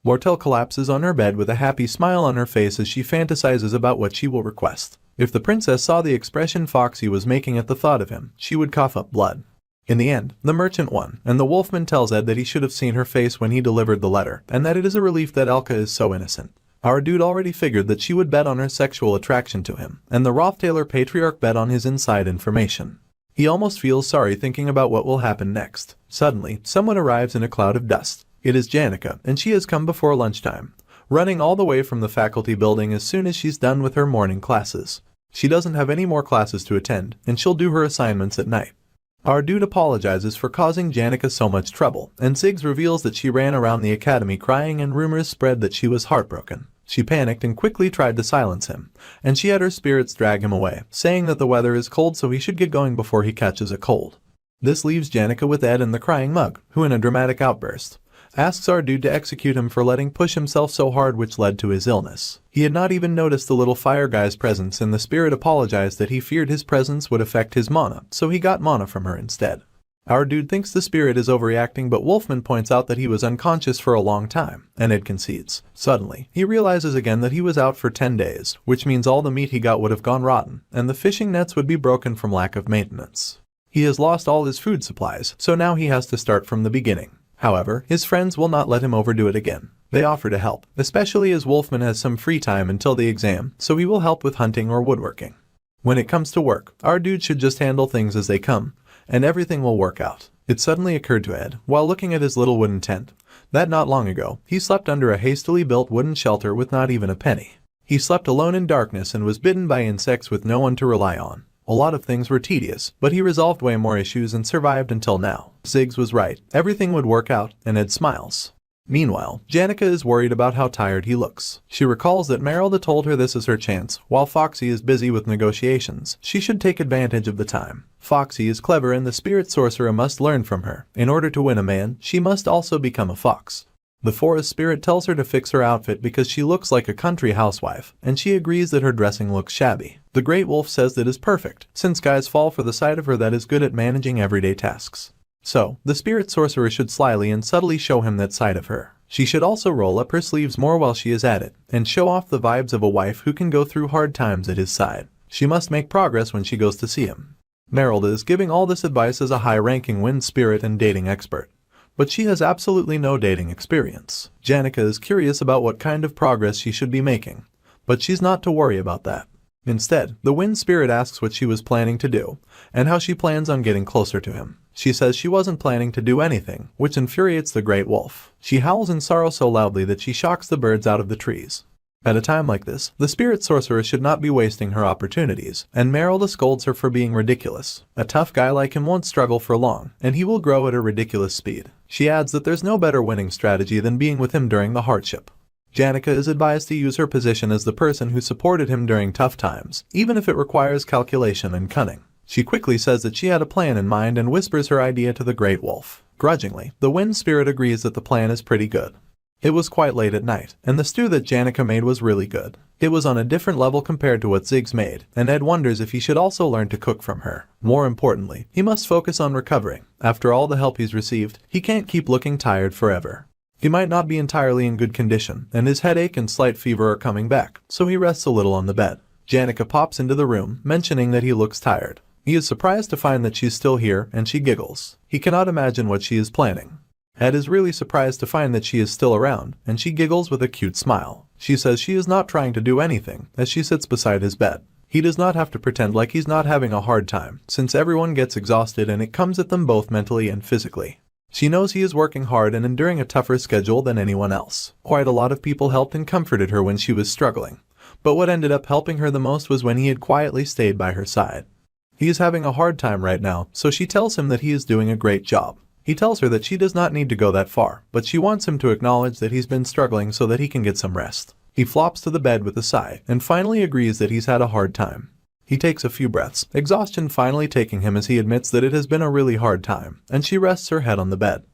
Lortell collapses on her bed with a happy smile on her face as she fantasizes about what she will request. If the princess saw the expression Foxy was making at the thought of him, she would cough up blood. In the end, the merchant won, and the wolfman tells Ed that he should have seen her face when he delivered the letter, and that it is a relief that Elka is so innocent. Our dude already figured that she would bet on her sexual attraction to him, and the Roth Taylor patriarch bet on his inside information. He almost feels sorry thinking about what will happen next. Suddenly, someone arrives in a cloud of dust. It is Janica, and she has come before lunchtime, running all the way from the faculty building as soon as she's done with her morning classes. She doesn't have any more classes to attend, and she'll do her assignments at night. Our dude apologizes for causing Janica so much trouble, and Ziggs reveals that she ran around the academy crying and rumors spread that she was heartbroken. She panicked and quickly tried to silence him, and she had her spirits drag him away, saying that the weather is cold so he should get going before he catches a cold. This leaves Janica with Ed and the crying mug, who in a dramatic outburst asks our dude to execute him for letting push himself so hard, which led to his illness. He had not even noticed the little fire guy's presence, and the spirit apologized that he feared his presence would affect his mana, so he got mana from her instead. Our dude thinks the spirit is overreacting, but Wolfman points out that he was unconscious for a long time, and Ed concedes. Suddenly, he realizes again that he was out for 10 days, which means all the meat he got would have gone rotten, and the fishing nets would be broken from lack of maintenance. He has lost all his food supplies, so now he has to start from the beginning. However, his friends will not let him overdo it again. They offer to help, especially as Wolfman has some free time until the exam, so he will help with hunting or woodworking. When it comes to work, our dude should just handle things as they come, and everything will work out. It suddenly occurred to Ed, while looking at his little wooden tent, that not long ago, he slept under a hastily built wooden shelter with not even a penny. He slept alone in darkness and was bitten by insects with no one to rely on. A lot of things were tedious, but he resolved way more issues and survived until now. Ziggs was right, everything would work out, and Ed smiles. Meanwhile, Janica is worried about how tired he looks. She recalls that Merylda told her this is her chance. While Foxy is busy with negotiations, she should take advantage of the time. Foxy is clever and the spirit sorcerer must learn from her. In order to win a man, she must also become a fox. The forest spirit tells her to fix her outfit because she looks like a country housewife, and she agrees that her dressing looks shabby. The great wolf says that is perfect, since guys fall for the sight of her that is good at managing everyday tasks. So, the spirit sorcerer should slyly and subtly show him that side of her. She should also roll up her sleeves more while she is at it, and show off the vibes of a wife who can go through hard times at his side. She must make progress when she goes to see him. Merylda is giving all this advice as a high-ranking wind spirit and dating expert. But she has absolutely no dating experience. Janica is curious about what kind of progress she should be making, but she's not to worry about that. Instead, the wind spirit asks what she was planning to do, and how she plans on getting closer to him. She says she wasn't planning to do anything, which infuriates the great wolf. She howls in sorrow so loudly that she shocks the birds out of the trees. At a time like this, the spirit sorcerer should not be wasting her opportunities, and Merylda scolds her for being ridiculous. A tough guy like him won't struggle for long, and he will grow at a ridiculous speed. She adds that there's no better winning strategy than being with him during the hardship. Janica is advised to use her position as the person who supported him during tough times, even if it requires calculation and cunning. She quickly says that she had a plan in mind and whispers her idea to the great wolf. Grudgingly, the wind spirit agrees that the plan is pretty good. It was quite late at night, and the stew that Janica made was really good. It was on a different level compared to what Ziggs made, and Ed wonders if he should also learn to cook from her. More importantly, he must focus on recovering. After all the help he's received, he can't keep looking tired forever. He might not be entirely in good condition, and his headache and slight fever are coming back, so he rests a little on the bed. Janica pops into the room, mentioning that he looks tired. He is surprised to find that she's still here, and she giggles. He cannot imagine what she is planning. Ed is really surprised to find that she is still around, and she giggles with a cute smile. She says she is not trying to do anything, as she sits beside his bed. He does not have to pretend like he's not having a hard time, since everyone gets exhausted and it comes at them both mentally and physically. She knows he is working hard and enduring a tougher schedule than anyone else. Quite a lot of people helped and comforted her when she was struggling, but what ended up helping her the most was when he had quietly stayed by her side. He is having a hard time right now, so she tells him that he is doing a great job. He tells her that she does not need to go that far, but she wants him to acknowledge that he's been struggling so that he can get some rest. He flops to the bed with a sigh, and finally agrees that he's had a hard time. He takes a few breaths, exhaustion finally taking him as he admits that it has been a really hard time, and she rests her head on the bed.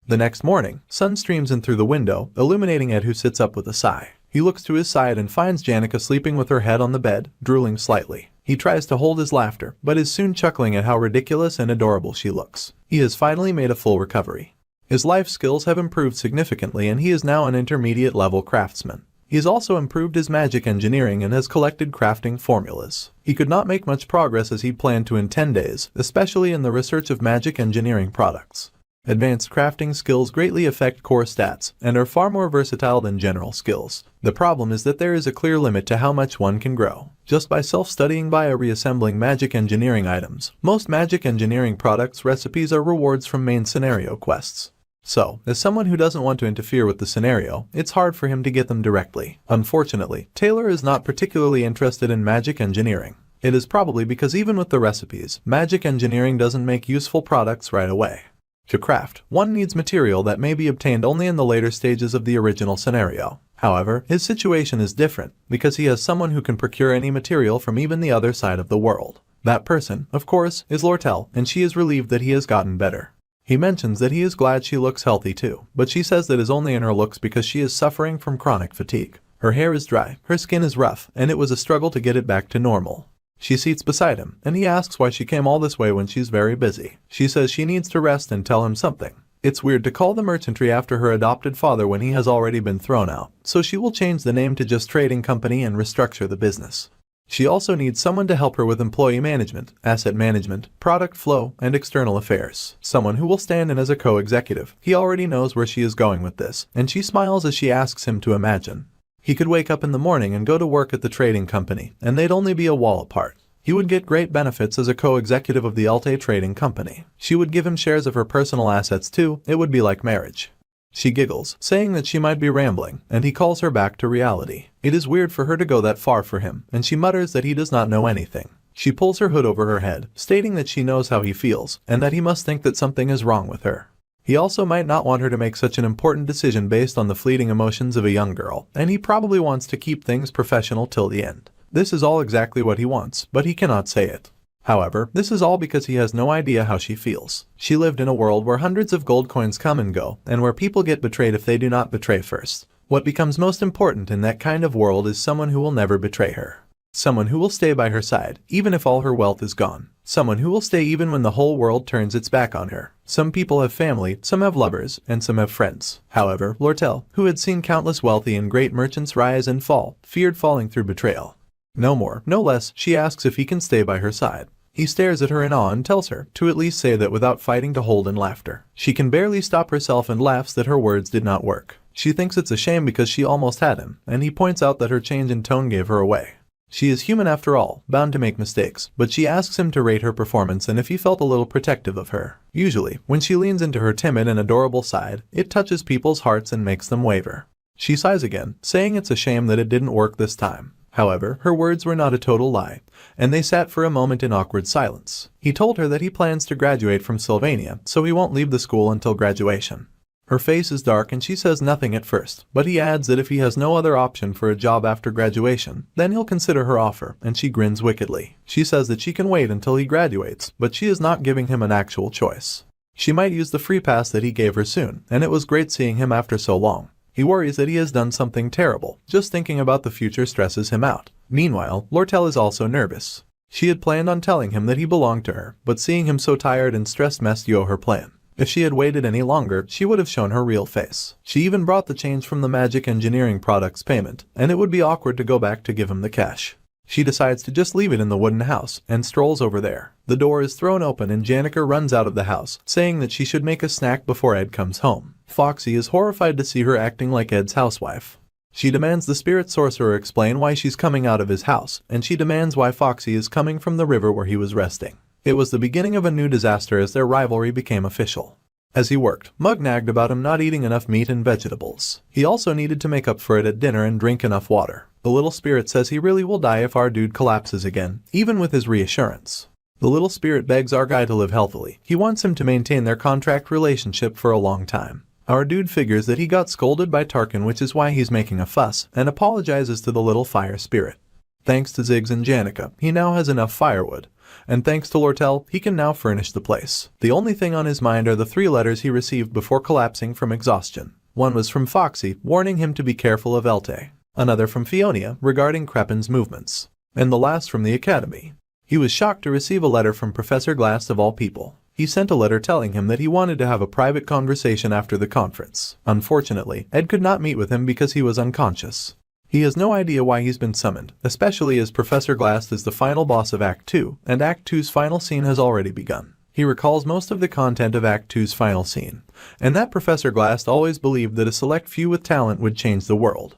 The next morning, sun streams in through the window, illuminating Ed, who sits up with a sigh. He looks to his side and finds Janica sleeping with her head on the bed, drooling slightly. He tries to hold his laughter, but is soon chuckling at how ridiculous and adorable she looks. He has finally made a full recovery. His life skills have improved significantly and he is now an intermediate-level craftsman. He has also improved his magic engineering and has collected crafting formulas. He could not make much progress as he'd planned to in 10 days, especially in the research of magic engineering products. Advanced crafting skills greatly affect core stats and are far more versatile than general skills. The problem is that there is a clear limit to how much one can grow. Just by self-studying via reassembling magic engineering items, most magic engineering products recipes are rewards from main scenario quests. So, as someone who doesn't want to interfere with the scenario, it's hard for him to get them directly. Unfortunately, Taylor is not particularly interested in magic engineering. It is probably because even with the recipes, magic engineering doesn't make useful products right away. To craft, one needs material that may be obtained only in the later stages of the original scenario. However, his situation is different, because he has someone who can procure any material from even the other side of the world. That person, of course, is Lortell, and she is relieved that he has gotten better. He mentions that he is glad she looks healthy too, but she says that is only in her looks because she is suffering from chronic fatigue. Her hair is dry, her skin is rough, and it was a struggle to get it back to normal. She seats beside him, and he asks why she came all this way when she's very busy. She says she needs to rest and tell him something. It's weird to call the merchantry after her adopted father when he has already been thrown out, so she will change the name to just Trading Company and restructure the business. She also needs someone to help her with employee management, asset management, product flow, and external affairs. Someone who will stand in as a co-executive. He already knows where she is going with this, and she smiles as she asks him to imagine. He could wake up in the morning and go to work at the trading company, and they'd only be a wall apart. He would get great benefits as a co-executive of the Alte trading company. She would give him shares of her personal assets too. It would be like marriage. She giggles, saying that she might be rambling, and he calls her back to reality. It is weird for her to go that far for him, and she mutters that he does not know anything. She pulls her hood over her head, stating that she knows how he feels, and that he must think that something is wrong with her. He also might not want her to make such an important decision based on the fleeting emotions of a young girl, and he probably wants to keep things professional till the end. This is all exactly what he wants, but he cannot say it. However, this is all because he has no idea how she feels. She lived in a world where hundreds of gold coins come and go, and where people get betrayed if they do not betray first. What becomes most important in that kind of world is someone who will never betray her. Someone who will stay by her side, even if all her wealth is gone. Someone who will stay even when the whole world turns its back on her. Some people have family, some have lovers, and some have friends. However, Lortell, who had seen countless wealthy and great merchants rise and fall, feared falling through betrayal. No more, no less, she asks if he can stay by her side. He stares at her in awe and tells her to at least say that without fighting to hold in laughter. She can barely stop herself and laughs that her words did not work. She thinks it's a shame because she almost had him, and he points out that her change in tone gave her away. She is human after all, bound to make mistakes, but she asks him to rate her performance and if he felt a little protective of her. Usually, when she leans into her timid and adorable side, it touches people's hearts and makes them waver. She sighs again, saying it's a shame that it didn't work this time. However, her words were not a total lie, and they sat for a moment in awkward silence. He told her that he plans to graduate from Sylvania, so he won't leave the school until graduation. Her face is dark and she says nothing at first, but he adds that if he has no other option for a job after graduation, then he'll consider her offer, and she grins wickedly. She says that she can wait until he graduates, but she is not giving him an actual choice. She might use the free pass that he gave her soon, and it was great seeing him after so long. He worries that he has done something terrible. Just thinking about the future stresses him out. Meanwhile, Lortell is also nervous. She had planned on telling him that he belonged to her, but seeing him so tired and stressed messed up her plan. If she had waited any longer, she would have shown her real face. She even brought the change from the magic engineering products payment, and it would be awkward to go back to give him the cash. She decides to just leave it in the wooden house, and strolls over there. The door is thrown open and Janica runs out of the house, saying that she should make a snack before Ed comes home. Foxy is horrified to see her acting like Ed's housewife. She demands the spirit sorcerer explain why she's coming out of his house, and she demands why Foxy is coming from the river where he was resting. It was the beginning of a new disaster as their rivalry became official. As he worked, Mug nagged about him not eating enough meat and vegetables. He also needed to make up for it at dinner and drink enough water. The little spirit says he really will die if our dude collapses again, even with his reassurance. The little spirit begs our guy to live healthily. He wants him to maintain their contract relationship for a long time. Our dude figures that he got scolded by Tarkin, which is why he's making a fuss, and apologizes to the little fire spirit. Thanks to Ziggs and Janica, he now has enough firewood. And thanks to Lortell, he can now furnish the place. The only thing on his mind are the 3 letters he received before collapsing from exhaustion. One was from Foxy, warning him to be careful of Elte. Another from Fiona, regarding Crepin's movements. And the last from the Academy. He was shocked to receive a letter from Professor Glass of all people. He sent a letter telling him that he wanted to have a private conversation after the conference. Unfortunately, Ed could not meet with him because he was unconscious. He has no idea why he's been summoned, especially as Professor Glass is the final boss of Act 2, and Act 2's final scene has already begun. He recalls most of the content of Act 2's final scene, and that Professor Glass always believed that a select few with talent would change the world.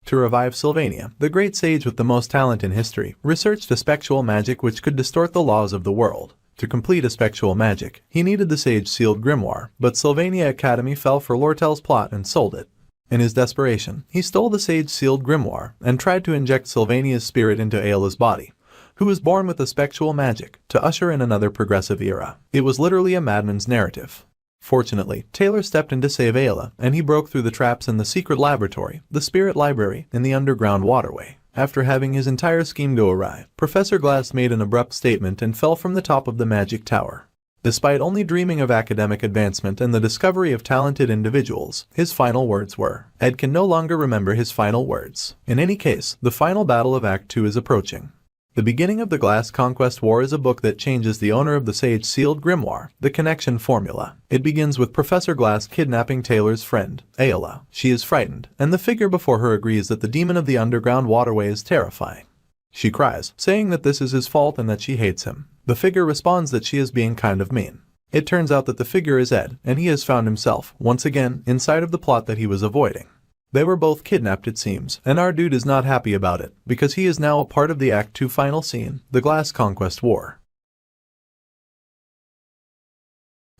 To revive Sylvania, the great sage with the most talent in history researched a spectral magic which could distort the laws of the world. To complete a spectral magic, he needed the sage-sealed grimoire, but Sylvania Academy fell for Lortell's plot and sold it. In his desperation, he stole the sage-sealed grimoire and tried to inject Sylvania's spirit into Ayla's body, who was born with the spectral magic, to usher in another progressive era. It was literally a madman's narrative. Fortunately, Taylor stepped in to save Ayla, and he broke through the traps in the secret laboratory, the spirit library, in the underground waterway. After having his entire scheme go awry, Professor Glass made an abrupt statement and fell from the top of the magic tower. Despite only dreaming of academic advancement and the discovery of talented individuals, his final words were, Ed can no longer remember his final words. In any case, the final battle of Act 2 is approaching. The Beginning of the Glass Conquest War is a book that changes the owner of the sage-sealed grimoire, the connection formula. It begins with Professor Glass kidnapping Taylor's friend, Ayla. She is frightened, and the figure before her agrees that the demon of the underground waterway is terrifying. She cries, saying that this is his fault and that she hates him. The figure responds that she is being kind of mean. It turns out that the figure is Ed, and he has found himself, once again, inside of the plot that he was avoiding. They were both kidnapped, it seems, and our dude is not happy about it, because he is now a part of the Act 2 final scene, the Glass Conquest War.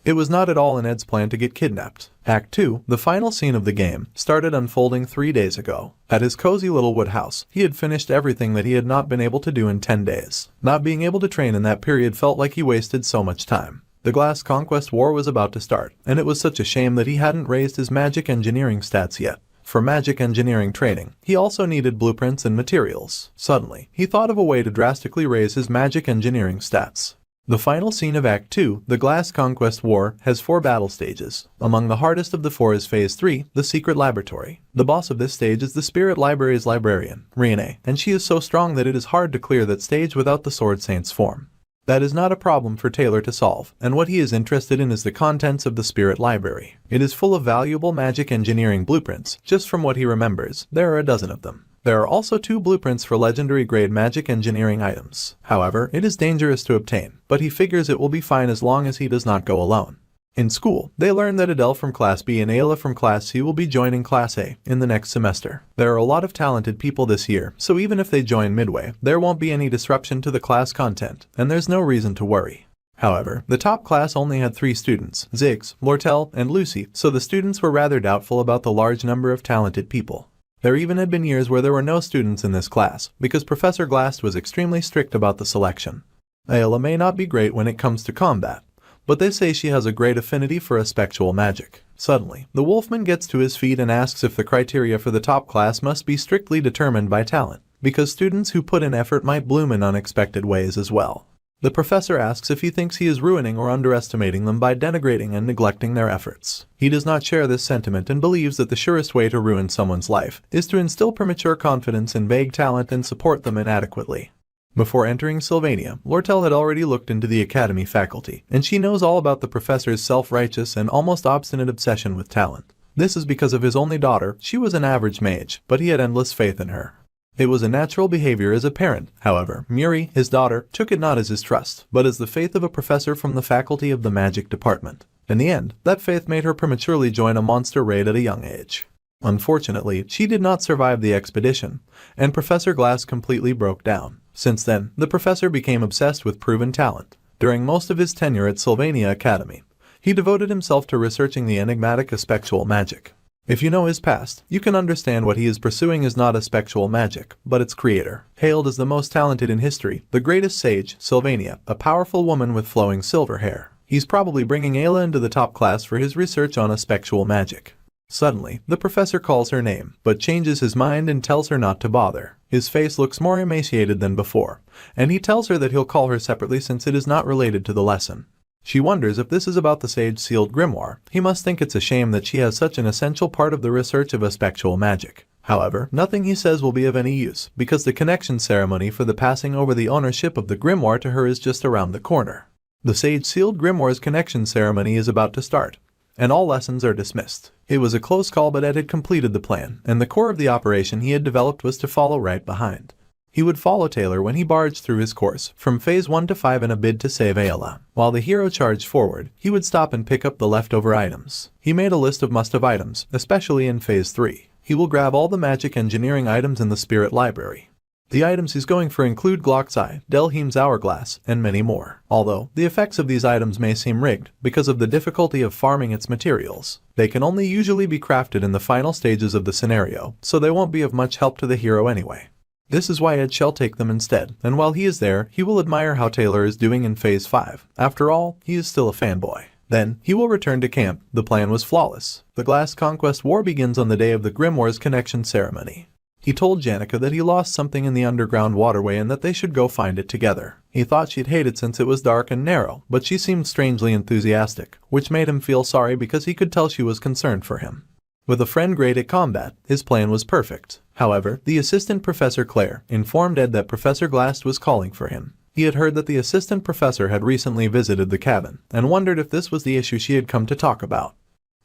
It was not at all in Ed's plan to get kidnapped. Act 2, the final scene of the game, started unfolding 3 days ago. At his cozy little wood house, he had finished everything that he had not been able to do in 10 days. Not being able to train in that period felt like he wasted so much time. The Glass Conquest War was about to start, and it was such a shame that he hadn't raised his magic engineering stats yet. For magic engineering training, he also needed blueprints and materials. Suddenly, he thought of a way to drastically raise his magic engineering stats. The final scene of Act 2, the Glass Conquest War, has 4 battle stages. Among the hardest of the 4 is Phase 3, the Secret Laboratory. The boss of this stage is the Spirit Library's librarian, Riene, and she is so strong that it is hard to clear that stage without the Sword Saint's form. That is not a problem for Taylor to solve, and what he is interested in is the contents of the Spirit Library. It is full of valuable magic engineering blueprints. Just from what he remembers, there are a dozen of them. There are also 2 blueprints for legendary grade magic engineering items. However, it is dangerous to obtain, but he figures it will be fine as long as he does not go alone. In school, they learn that Adele from Class B and Ayla from Class C will be joining Class A in the next semester. There are a lot of talented people this year, so even if they join midway, there won't be any disruption to the class content, and there's no reason to worry. However, the top class only had 3 students, Ziggs, Lortell, and Lucy, so the students were rather doubtful about the large number of talented people. There even had been years where there were no students in this class, because Professor Glass was extremely strict about the selection. Ayla may not be great when it comes to combat, but they say she has a great affinity for spectral magic. Suddenly, the Wolfman gets to his feet and asks if the criteria for the top class must be strictly determined by talent, because students who put in effort might bloom in unexpected ways as well. The professor asks if he thinks he is ruining or underestimating them by denigrating and neglecting their efforts. He does not share this sentiment and believes that the surest way to ruin someone's life is to instill premature confidence in vague talent and support them inadequately. Before entering Sylvania, Lortell had already looked into the academy faculty, and she knows all about the professor's self-righteous and almost obstinate obsession with talent. This is because of his only daughter. She was an average mage, but he had endless faith in her. It was a natural behavior as a parent. However, Muri, his daughter, took it not as his trust, but as the faith of a professor from the faculty of the magic department. In the end, that faith made her prematurely join a monster raid at a young age. Unfortunately, she did not survive the expedition, and Professor Glass completely broke down. Since then, the professor became obsessed with proven talent. During most of his tenure at Sylvania Academy, he devoted himself to researching the enigmatic spectral magic. If you know his past, you can understand what he is pursuing is not spectral magic, but its creator. Hailed as the most talented in history, the greatest sage, Sylvania, a powerful woman with flowing silver hair. He's probably bringing Ayla into the top class for his research on spectral magic. Suddenly, the professor calls her name, but changes his mind and tells her not to bother. His face looks more emaciated than before, and he tells her that he'll call her separately since it is not related to the lesson. She wonders if this is about the Sage Sealed Grimoire. He must think it's a shame that she has such an essential part of the research of spectral magic. However, nothing he says will be of any use, because the connection ceremony for the passing over the ownership of the grimoire to her is just around the corner. The Sage Sealed Grimoire's connection ceremony is about to start, and all lessons are dismissed. It was a close call, but Ed had completed the plan, and the core of the operation he had developed was to follow right behind. He would follow Taylor when he barged through his course, from Phase 1 to 5 in a bid to save Ayla. While the hero charged forward, he would stop and pick up the leftover items. He made a list of must-have items, especially in Phase 3. He will grab all the magic engineering items in the Spirit Library. The items he's going for include Glascin, Delheim's Hourglass, and many more. Although, the effects of these items may seem rigged, because of the difficulty of farming its materials. They can only usually be crafted in the final stages of the scenario, so they won't be of much help to the hero anyway. This is why Ed shall take them instead, and while he is there, he will admire how Taylor is doing in Phase 5. After all, he is still a fanboy. Then, he will return to camp. The plan was flawless. The Glass Conquest War begins on the day of the Grimoire's connection ceremony. He told Janica that he lost something in the underground waterway and that they should go find it together. He thought she'd hate it since it was dark and narrow, but she seemed strangely enthusiastic, which made him feel sorry because he could tell she was concerned for him. With a friend great at combat, his plan was perfect. However, the assistant Professor Claire informed Ed that Professor Glass was calling for him. He had heard that the assistant professor had recently visited the cabin, and wondered if this was the issue she had come to talk about.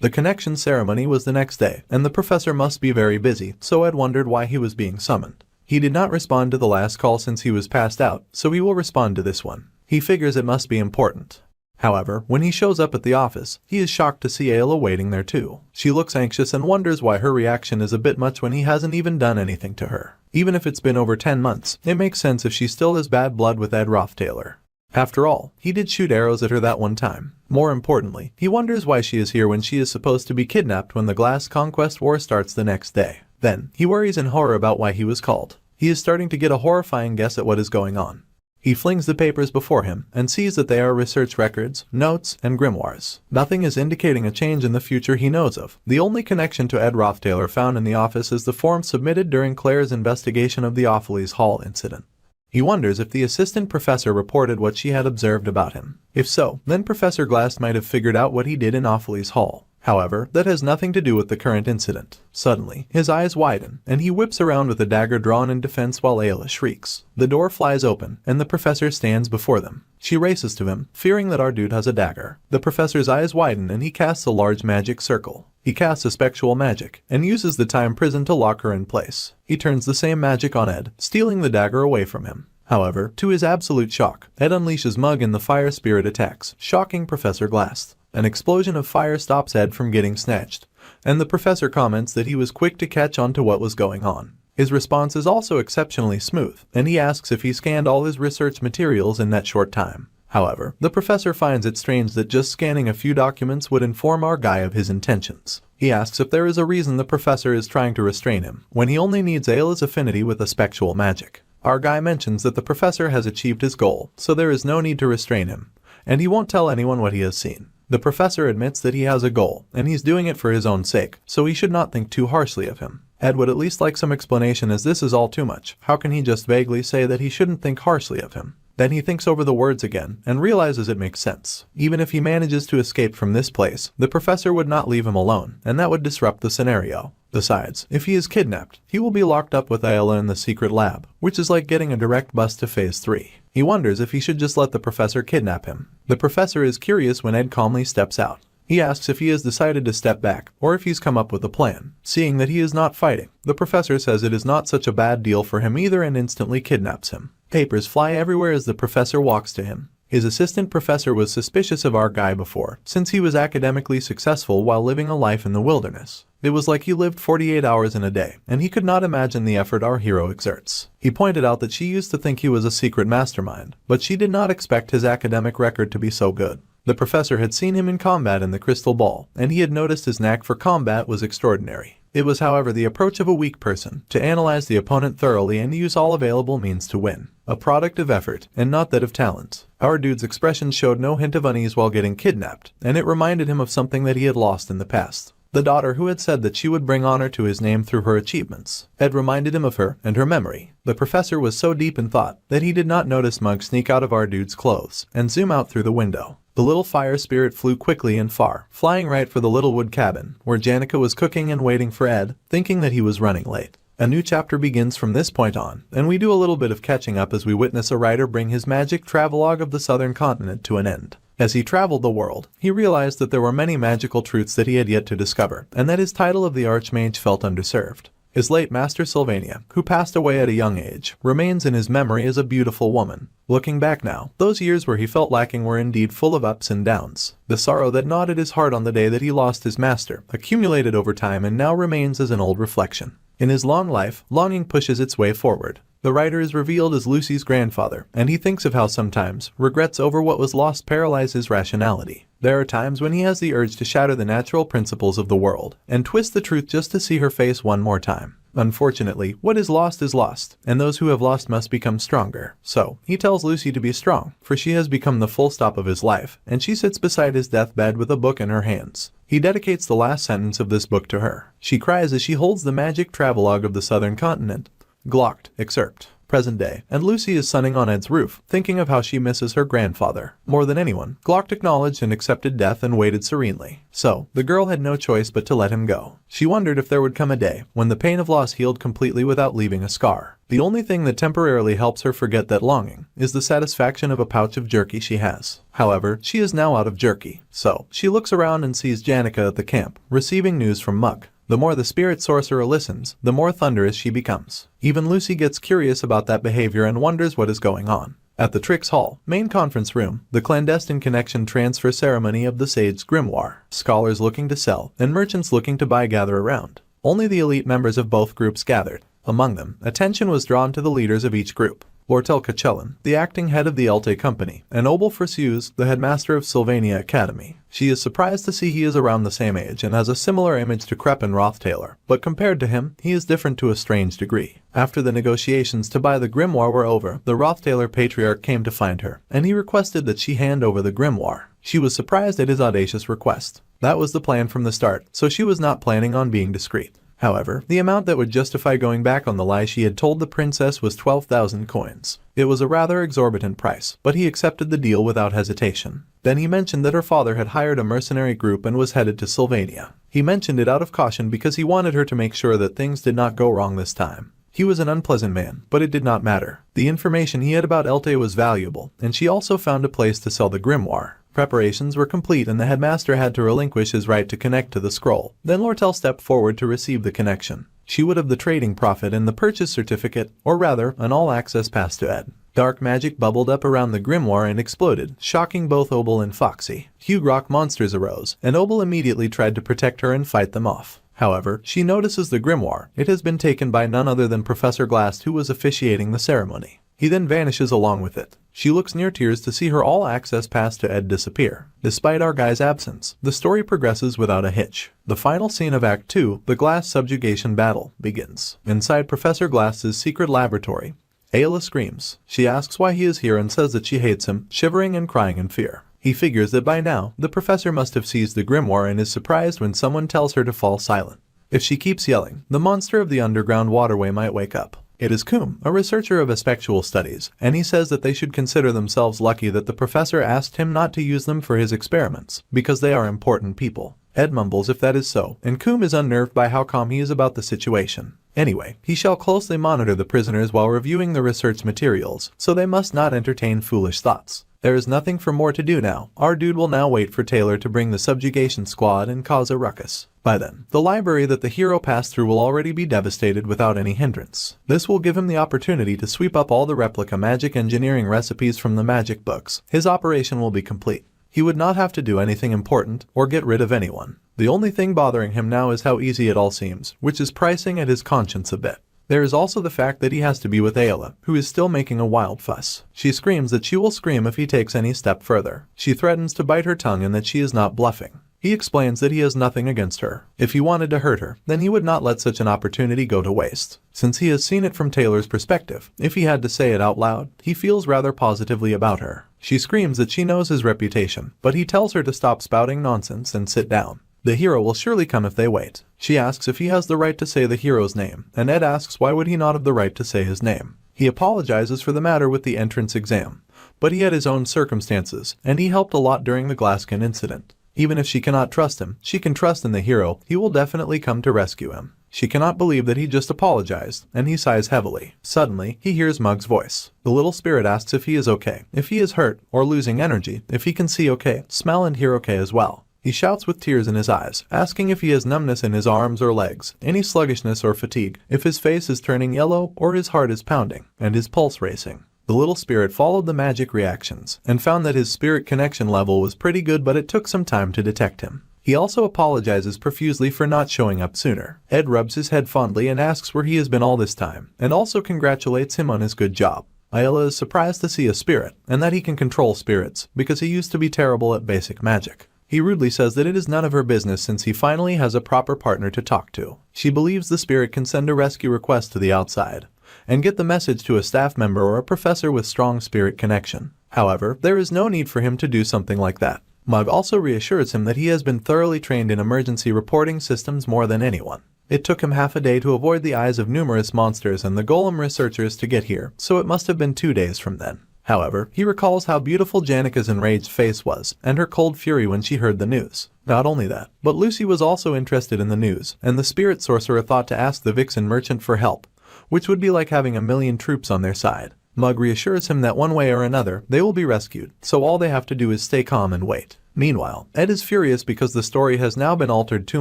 The connection ceremony was the next day, and the professor must be very busy, so Ed wondered why he was being summoned. He did not respond to the last call since he was passed out, so he will respond to this one. He figures it must be important. However, when he shows up at the office, he is shocked to see Ayla waiting there too. She looks anxious and wonders why her reaction is a bit much when he hasn't even done anything to her. Even if it's been over 10 months, it makes sense if she still has bad blood with Ed Roth Taylor. After all, he did shoot arrows at her that one time. More importantly, he wonders why she is here when she is supposed to be kidnapped when the Glass Conquest War starts the next day. Then, he worries in horror about why he was called. He is starting to get a horrifying guess at what is going on. He flings the papers before him and sees that they are research records, notes, and grimoires. Nothing is indicating a change in the future he knows of. The only connection to Ed Roth Taylor found in the office is the form submitted during Claire's investigation of the Offles Hall incident. He wonders if the assistant professor reported what she had observed about him. If so, then Professor Glass might have figured out what he did in Offles Hall. However, that has nothing to do with the current incident. Suddenly, his eyes widen, and he whips around with a dagger drawn in defense while Ayla shrieks. The door flies open, and the professor stands before them. She races to him, fearing that our dude has a dagger. The professor's eyes widen and he casts a large magic circle. He casts a spectral magic, and uses the time prison to lock her in place. He turns the same magic on Ed, stealing the dagger away from him. However, to his absolute shock, Ed unleashes Mug and the fire spirit attacks, shocking Professor Glass. An explosion of fire stops Ed from getting snatched, and the professor comments that he was quick to catch on to what was going on. His response is also exceptionally smooth, and he asks if he scanned all his research materials in that short time. However, the professor finds it strange that just scanning a few documents would inform our guy of his intentions. He asks if there is a reason the professor is trying to restrain him, when he only needs Ayla's affinity with a spectral magic. Our guy mentions that the professor has achieved his goal, so there is no need to restrain him, and he won't tell anyone what he has seen. The professor admits that he has a goal, and he's doing it for his own sake, so he should not think too harshly of him. Ed would at least like some explanation, as this is all too much. How can he just vaguely say that he shouldn't think harshly of him? Then he thinks over the words again, and realizes it makes sense. Even if he manages to escape from this place, the professor would not leave him alone, and that would disrupt the scenario. Besides, if he is kidnapped, he will be locked up with Ayla in the secret lab, which is like getting a direct bus to Phase 3. He wonders if he should just let the professor kidnap him. The professor is curious when Ed calmly steps out. He asks if he has decided to step back, or if he's come up with a plan. Seeing that he is not fighting, the professor says it is not such a bad deal for him either and instantly kidnaps him. Papers fly everywhere as the professor walks to him. His assistant professor was suspicious of our guy before, since he was academically successful while living a life in the wilderness. It was like he lived 48 hours in a day, and he could not imagine the effort our hero exerts. He pointed out that she used to think he was a secret mastermind, but she did not expect his academic record to be so good. The professor had seen him in combat in the Crystal Ball, and he had noticed his knack for combat was extraordinary. It was, however, the approach of a weak person, to analyze the opponent thoroughly and use all available means to win. A product of effort, and not that of talent. Our dude's expression showed no hint of unease while getting kidnapped, and it reminded him of something that he had lost in the past. The daughter who had said that she would bring honor to his name through her achievements. Ed reminded him of her and her memory. The professor was so deep in thought that he did not notice Mug sneak out of our dude's clothes and zoom out through the window. The little fire spirit flew quickly and far, flying right for the little wood cabin, where Janica was cooking and waiting for Ed, thinking that he was running late. A new chapter begins from this point on, and we do a little bit of catching up as we witness a writer bring his magic travelogue of the southern continent to an end. As he traveled the world, he realized that there were many magical truths that he had yet to discover, and that his title of the Archmage felt underserved. His late master Sylvania, who passed away at a young age, remains in his memory as a beautiful woman. Looking back now, those years where he felt lacking were indeed full of ups and downs. The sorrow that gnawed at his heart on the day that he lost his master accumulated over time and now remains as an old reflection. In his long life, longing pushes its way forward. The writer is revealed as Lucy's grandfather, and he thinks of how sometimes regrets over what was lost paralyze his rationality. There are times when he has the urge to shatter the natural principles of the world and twist the truth just to see her face one more time. Unfortunately, what is lost, and those who have lost must become stronger. So, he tells Lucy to be strong, for she has become the full stop of his life, and she sits beside his deathbed with a book in her hands. He dedicates the last sentence of this book to her. She cries as she holds the magic travelogue of the southern continent. Glocked, excerpt. Present day, and Lucy is sunning on Ed's roof, thinking of how she misses her grandfather. More than anyone, Glocked acknowledged and accepted death and waited serenely. So, the girl had no choice but to let him go. She wondered if there would come a day when the pain of loss healed completely without leaving a scar. The only thing that temporarily helps her forget that longing is the satisfaction of a pouch of jerky she has. However, she is now out of jerky, so she looks around and sees Janica at the camp, receiving news from Mug. The more the spirit sorcerer listens, the more thunderous she becomes. Even Lucy gets curious about that behavior and wonders what is going on. At the Tricks Hall, main conference room, the clandestine connection transfer ceremony of the Sage's grimoire. Scholars looking to sell and merchants looking to buy gather around. Only the elite members of both groups gathered. Among them, attention was drawn to the leaders of each group. Lortell Kachellan, the acting head of the Elte Company, and Obel Fresius, the headmaster of Sylvania Academy. She is surprised to see he is around the same age and has a similar image to Ed Roth Taylor, but compared to him, he is different to a strange degree. After the negotiations to buy the grimoire were over, the Roth Taylor patriarch came to find her, and he requested that she hand over the grimoire. She was surprised at his audacious request. That was the plan from the start, so she was not planning on being discreet. However, the amount that would justify going back on the lie she had told the princess was 12,000 coins. It was a rather exorbitant price, but he accepted the deal without hesitation. Then he mentioned that her father had hired a mercenary group and was headed to Sylvania. He mentioned it out of caution because he wanted her to make sure that things did not go wrong this time. He was an unpleasant man, but it did not matter. The information he had about Elte was valuable, and she also found a place to sell the grimoire. Preparations were complete and the headmaster had to relinquish his right to connect to the scroll. Then Lortell stepped forward to receive the connection. She would have the trading profit and the purchase certificate, or rather, an all-access pass to Ed. Dark magic bubbled up around the grimoire and exploded, shocking both Obel and Foxy. Huge rock monsters arose, and Obel immediately tried to protect her and fight them off. However, she notices the grimoire. It has been taken by none other than Professor Glass, who was officiating the ceremony. He then vanishes along with it. She looks near tears to see her all-access pass to Ed disappear. Despite our guy's absence, the story progresses without a hitch. The final scene of Act 2, the Glass subjugation battle, begins. Inside Professor Glass's secret laboratory, Ayla screams. She asks why he is here and says that she hates him, shivering and crying in fear. He figures that by now, the professor must have seized the grimoire and is surprised when someone tells her to fall silent. If she keeps yelling, the monster of the underground waterway might wake up. It is Coombe, a researcher of aspectual studies, and he says that they should consider themselves lucky that the professor asked him not to use them for his experiments, because they are important people. Ed mumbles if that is so, and Coombe is unnerved by how calm he is about the situation. Anyway, he shall closely monitor the prisoners while reviewing the research materials, so they must not entertain foolish thoughts. There is nothing for more to do now. Our dude will now wait for Taylor to bring the subjugation squad and cause a ruckus. By then, the library that the hero passed through will already be devastated without any hindrance. This will give him the opportunity to sweep up all the replica magic engineering recipes from the magic books. His operation will be complete. He would not have to do anything important or get rid of anyone. The only thing bothering him now is how easy it all seems, which is pricing at his conscience a bit. There is also the fact that he has to be with Ayla, who is still making a wild fuss. She screams that she will scream if he takes any step further. She threatens to bite her tongue and that she is not bluffing. He explains that he has nothing against her. If he wanted to hurt her, then he would not let such an opportunity go to waste. Since he has seen it from Taylor's perspective, if he had to say it out loud, he feels rather positively about her. She screams that she knows his reputation, but he tells her to stop spouting nonsense and sit down. The hero will surely come if they wait. She asks if he has the right to say the hero's name, and Ed asks why would he not have the right to say his name. He apologizes for the matter with the entrance exam, but he had his own circumstances, and he helped a lot during the Glascin incident. Even if she cannot trust him, she can trust in the hero. He will definitely come to rescue him. She cannot believe that he just apologized, and he sighs heavily. Suddenly, he hears Mug's voice. The little spirit asks if he is okay, if he is hurt, or losing energy, if he can see okay, smell and hear okay as well. He shouts with tears in his eyes, asking if he has numbness in his arms or legs, any sluggishness or fatigue, if his face is turning yellow or his heart is pounding, and his pulse racing. The little spirit followed the magic reactions, and found that his spirit connection level was pretty good, but it took some time to detect him. He also apologizes profusely for not showing up sooner. Ed rubs his head fondly and asks where he has been all this time, and also congratulates him on his good job. Ayla is surprised to see a spirit, and that he can control spirits, because he used to be terrible at basic magic. He rudely says that it is none of her business since he finally has a proper partner to talk to. She believes the spirit can send a rescue request to the outside, and get the message to a staff member or a professor with strong spirit connection. However, there is no need for him to do something like that. Mug also reassures him that he has been thoroughly trained in emergency reporting systems more than anyone. It took him half a day to avoid the eyes of numerous monsters and the golem researchers to get here, so it must have been 2 days from then. However, he recalls how beautiful Janica's enraged face was, and her cold fury when she heard the news. Not only that, but Lucy was also interested in the news, and the spirit sorcerer thought to ask the Vixen merchant for help, which would be like having 1,000,000 troops on their side. Mug reassures him that one way or another, they will be rescued, so all they have to do is stay calm and wait. Meanwhile, Ed is furious because the story has now been altered too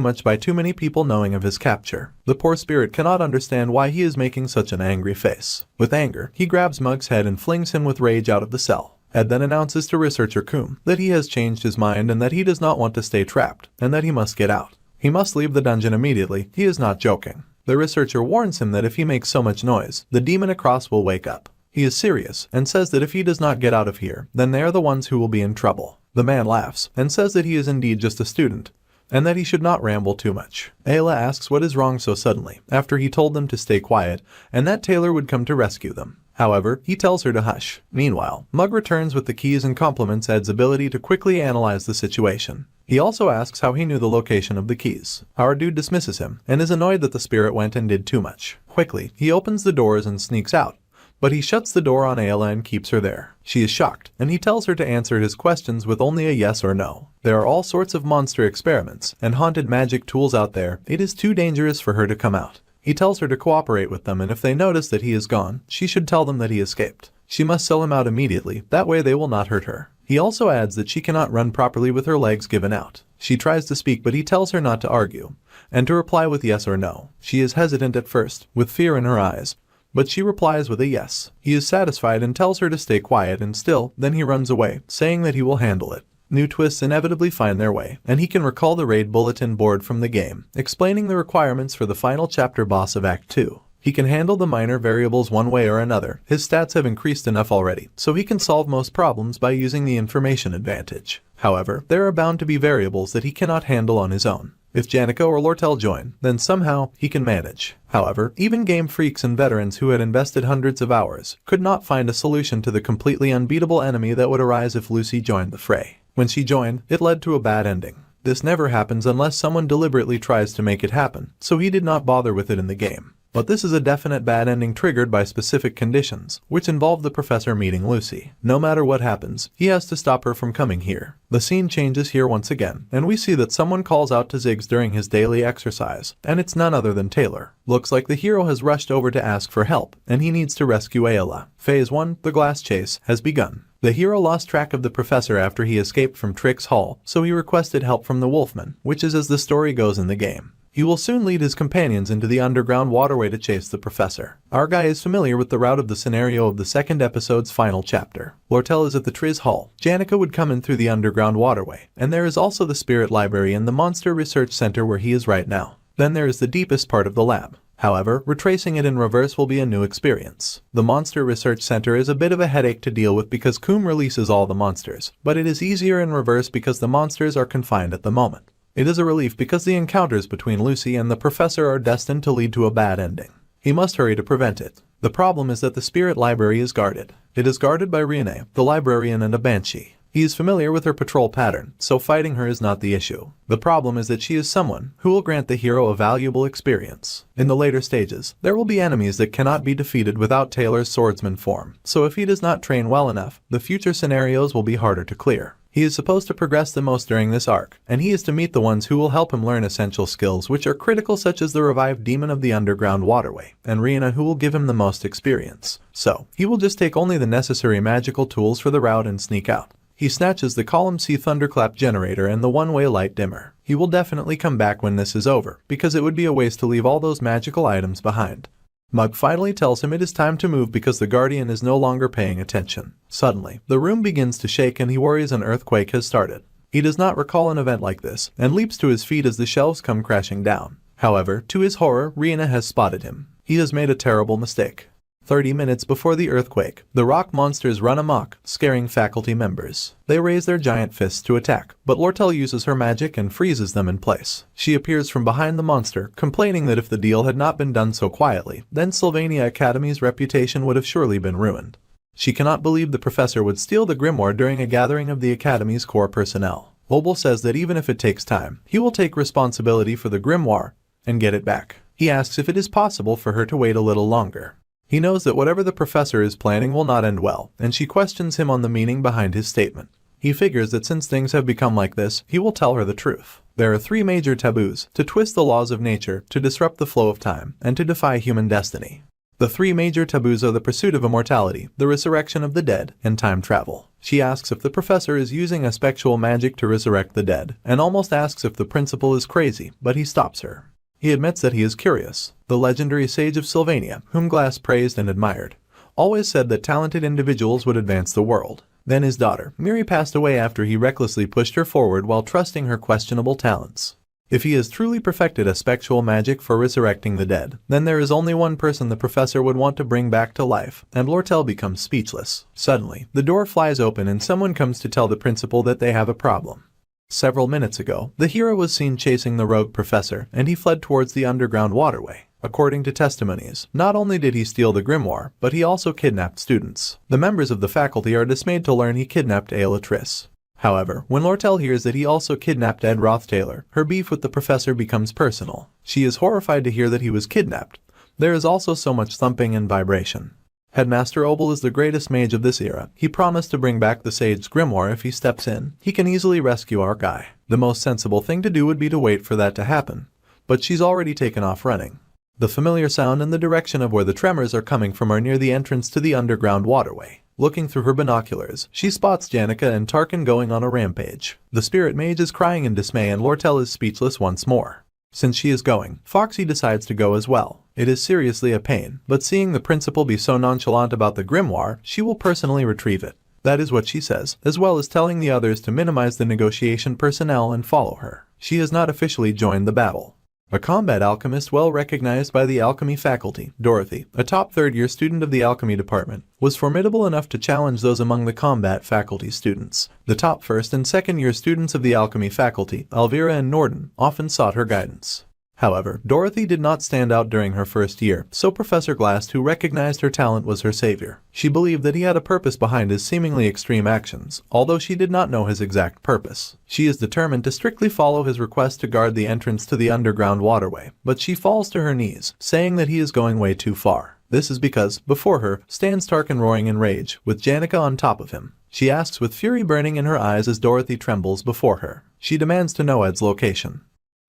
much by too many people knowing of his capture. The poor spirit cannot understand why he is making such an angry face. With anger, he grabs Mug's head and flings him with rage out of the cell. Ed then announces to researcher Coom that he has changed his mind and that he does not want to stay trapped, and that he must get out. He must leave the dungeon immediately. He is not joking. The researcher warns him that if he makes so much noise, the demon across will wake up. He is serious and says that if he does not get out of here, then they are the ones who will be in trouble. The man laughs and says that he is indeed just a student, and that he should not ramble too much. Ayla asks what is wrong so suddenly, after he told them to stay quiet, and that Taylor would come to rescue them. However, he tells her to hush. Meanwhile, Mug returns with the keys and compliments Ed's ability to quickly analyze the situation. He also asks how he knew the location of the keys. Our dude dismisses him, and is annoyed that the spirit went and did too much. Quickly, he opens the doors and sneaks out, but he shuts the door on Ayla and keeps her there. She is shocked, and he tells her to answer his questions with only a yes or no. There are all sorts of monster experiments and haunted magic tools out there. It is too dangerous for her to come out. He tells her to cooperate with them, and if they notice that he is gone, she should tell them that he escaped. She must sell him out immediately, that way they will not hurt her. He also adds that she cannot run properly with her legs given out. She tries to speak, but he tells her not to argue, and to reply with yes or no. She is hesitant at first, with fear in her eyes, but she replies with a yes. He is satisfied and tells her to stay quiet and still, then he runs away, saying that he will handle it. New twists inevitably find their way, and he can recall the raid bulletin board from the game, explaining the requirements for the final chapter boss of Act 2. He can handle the minor variables one way or another. His stats have increased enough already, so he can solve most problems by using the information advantage. However, there are bound to be variables that he cannot handle on his own. If Janica or Lortell join, then somehow he can manage. However, even game freaks and veterans who had invested hundreds of hours could not find a solution to the completely unbeatable enemy that would arise if Lucy joined the fray. When she joined, it led to a bad ending. This never happens unless someone deliberately tries to make it happen, so he did not bother with it in the game. But this is a definite bad ending triggered by specific conditions, which involve the professor meeting Lucy. No matter what happens, he has to stop her from coming here. The scene changes here once again, and we see that someone calls out to Ziggs during his daily exercise, and it's none other than Taylor. Looks like the hero has rushed over to ask for help, and he needs to rescue Ayla. Phase 1, the glass chase, has begun. The hero lost track of the professor after he escaped from Trix Hall, so he requested help from the Wolfman, which is as the story goes in the game. He will soon lead his companions into the underground waterway to chase the professor. Our guy is familiar with the route of the scenario of the second episode's final chapter. Lortell is at the Triz Hall. Janica would come in through the underground waterway. And there is also the Spirit Library and the Monster Research Center where he is right now. Then there is the deepest part of the lab. However, retracing it in reverse will be a new experience. The Monster Research Center is a bit of a headache to deal with because Coom releases all the monsters, but it is easier in reverse because the monsters are confined at the moment. It is a relief because the encounters between Lucy and the professor are destined to lead to a bad ending. He must hurry to prevent it. The problem is that the Spirit Library is guarded. It is guarded by Riene, the librarian, and a banshee. He is familiar with her patrol pattern, so fighting her is not the issue. The problem is that she is someone who will grant the hero a valuable experience. In the later stages, there will be enemies that cannot be defeated without Taylor's swordsman form, so if he does not train well enough, the future scenarios will be harder to clear. He is supposed to progress the most during this arc, and he is to meet the ones who will help him learn essential skills which are critical, such as the revived demon of the underground waterway, and Rihanna, who will give him the most experience. So, he will just take only the necessary magical tools for the route and sneak out. He snatches the Column C thunderclap generator and the one-way light dimmer. He will definitely come back when this is over, because it would be a waste to leave all those magical items behind. Mug finally tells him it is time to move because the Guardian is no longer paying attention. Suddenly, the room begins to shake and he worries an earthquake has started. He does not recall an event like this, and leaps to his feet as the shelves come crashing down. However, to his horror, Rihanna has spotted him. He has made a terrible mistake. 30 minutes before the earthquake, the rock monsters run amok, scaring faculty members. They raise their giant fists to attack, but Lortell uses her magic and freezes them in place. She appears from behind the monster, complaining that if the deal had not been done so quietly, then Sylvania Academy's reputation would have surely been ruined. She cannot believe the professor would steal the grimoire during a gathering of the Academy's core personnel. Obel says that even if it takes time, he will take responsibility for the grimoire and get it back. He asks if it is possible for her to wait a little longer. He knows that whatever the professor is planning will not end well, and she questions him on the meaning behind his statement. He figures that since things have become like this, he will tell her the truth. There are 3 major taboos: to twist the laws of nature, to disrupt the flow of time, and to defy human destiny. The three major taboos are the pursuit of immortality, the resurrection of the dead, and time travel. She asks if the professor is using a spectral magic to resurrect the dead, and almost asks if the principal is crazy, but he stops her. He admits that he is curious. The legendary sage of Sylvania, whom Glass praised and admired, always said that talented individuals would advance the world. Then his daughter, Miri, passed away after he recklessly pushed her forward while trusting her questionable talents. If he has truly perfected a spectral magic for resurrecting the dead, then there is only one person the professor would want to bring back to life, and Lortell becomes speechless. Suddenly, the door flies open and someone comes to tell the principal that they have a problem. Several minutes ago, the hero was seen chasing the rogue professor, and he fled towards the underground waterway. According to testimonies, not only did he steal the grimoire, but he also kidnapped students. The members of the faculty are dismayed to learn he kidnapped Aelatrice. However, when Lortell hears that he also kidnapped Ed Roth Taylor, her beef with the professor becomes personal. She is horrified to hear that he was kidnapped. There is also so much thumping and vibration. Headmaster Obel is the greatest mage of this era. He promised to bring back the Sage's grimoire if he steps in. He can easily rescue our guy. The most sensible thing to do would be to wait for that to happen. But she's already taken off running. The familiar sound and the direction of where the tremors are coming from are near the entrance to the underground waterway. Looking through her binoculars, she spots Janica and Tarkin going on a rampage. The spirit mage is crying in dismay and Lortell is speechless once more. Since she is going, Foxy decides to go as well. It is seriously a pain, but seeing the principal be so nonchalant about the grimoire, she will personally retrieve it. That is what she says, as well as telling the others to minimize the negotiation personnel and follow her. She has not officially joined the battle. A combat alchemist well recognized by the alchemy faculty, Dorothy, a top third-year student of the alchemy department, was formidable enough to challenge those among the combat faculty students. The top first and second-year students of the alchemy faculty, Elvira and Norden, often sought her guidance. However, Dorothy did not stand out during her first year, so Professor Glass, who recognized her talent, was her savior. She believed that he had a purpose behind his seemingly extreme actions, although she did not know his exact purpose. She is determined to strictly follow his request to guard the entrance to the underground waterway, but she falls to her knees, saying that he is going way too far. This is because, before her, stands Tarkin roaring in rage, with Janica on top of him. She asks with fury burning in her eyes as Dorothy trembles before her. She demands to know Ed's location.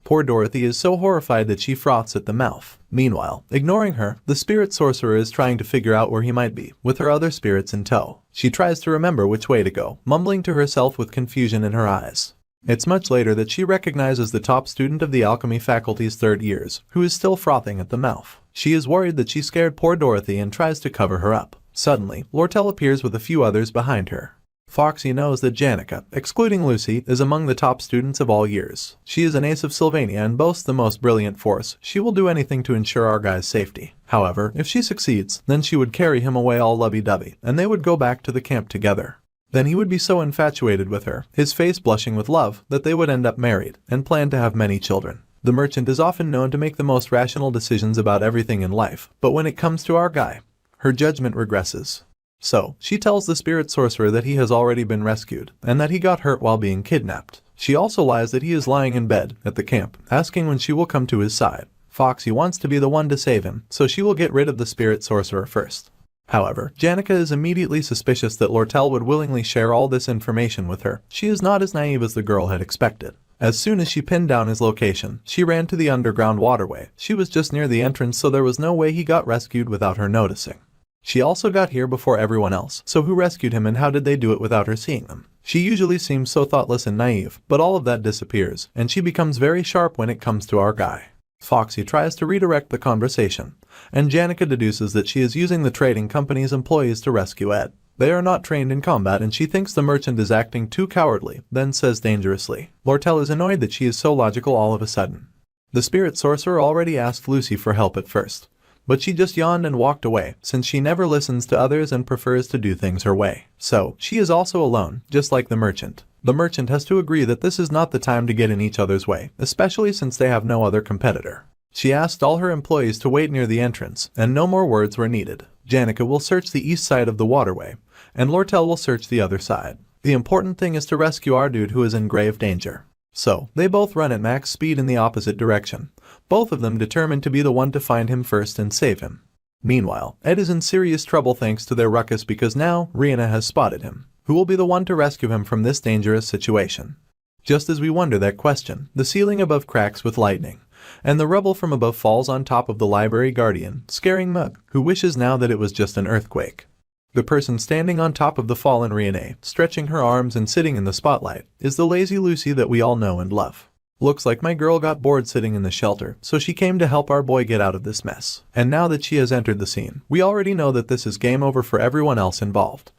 Poor Dorothy is so horrified that she froths at the mouth. Meanwhile, ignoring her, the spirit sorcerer is trying to figure out where he might be, with her other spirits in tow. She tries to remember which way to go, mumbling to herself with confusion in her eyes. It's much later that she recognizes the top student of the alchemy faculty's third years, who is still frothing at the mouth. She is worried that she scared poor Dorothy and tries to cover her up. Suddenly, Lortell appears with a few others behind her. Foxy knows that Janica, excluding Lucy, is among the top students of all years. She is an ace of Sylvania and boasts the most brilliant force. She will do anything to ensure our guy's safety. However, if she succeeds, then she would carry him away all lovey-dovey, and they would go back to the camp together. Then he would be so infatuated with her, his face blushing with love, that they would end up married, and plan to have many children. The merchant is often known to make the most rational decisions about everything in life, but when it comes to our guy, her judgment regresses. So, she tells the spirit sorcerer that he has already been rescued, and that he got hurt while being kidnapped. She also lies that he is lying in bed at the camp, asking when she will come to his side. Foxy wants to be the one to save him, so she will get rid of the spirit sorcerer first. However, Janica is immediately suspicious that Lortell would willingly share all this information with her. She is not as naive as the girl had expected. As soon as she pinned down his location, she ran to the underground waterway. She was just near the entrance, so there was no way he got rescued without her noticing. She also got here before everyone else, so who rescued him and how did they do it without her seeing them? She usually seems so thoughtless and naive, but all of that disappears, and she becomes very sharp when it comes to our guy. Foxy tries to redirect the conversation, and Janica deduces that she is using the trading company's employees to rescue Ed. They are not trained in combat and she thinks the merchant is acting too cowardly, then says dangerously. Lortell is annoyed that she is so logical all of a sudden. The spirit sorcerer already asked Lucy for help at first, but she just yawned and walked away, since she never listens to others and prefers to do things her way. So, she is also alone, just like the merchant. The merchant has to agree that this is not the time to get in each other's way, especially since they have no other competitor. She asked all her employees to wait near the entrance, and no more words were needed. Janica will search the east side of the waterway, and Lortell will search the other side. The important thing is to rescue our dude who is in grave danger. So, they both run at max speed in the opposite direction, both of them determined to be the one to find him first and save him. Meanwhile, Ed is in serious trouble thanks to their ruckus because now Rihanna has spotted him. Who will be the one to rescue him from this dangerous situation? Just as we wonder that question, the ceiling above cracks with lightning, and the rubble from above falls on top of the library guardian, scaring Mug, who wishes now that it was just an earthquake. The person standing on top of the fallen Riene, stretching her arms and sitting in the spotlight, is the lazy Lucy that we all know and love. Looks like my girl got bored sitting in the shelter, so she came to help our boy get out of this mess. And now that she has entered the scene, we already know that this is game over for everyone else involved.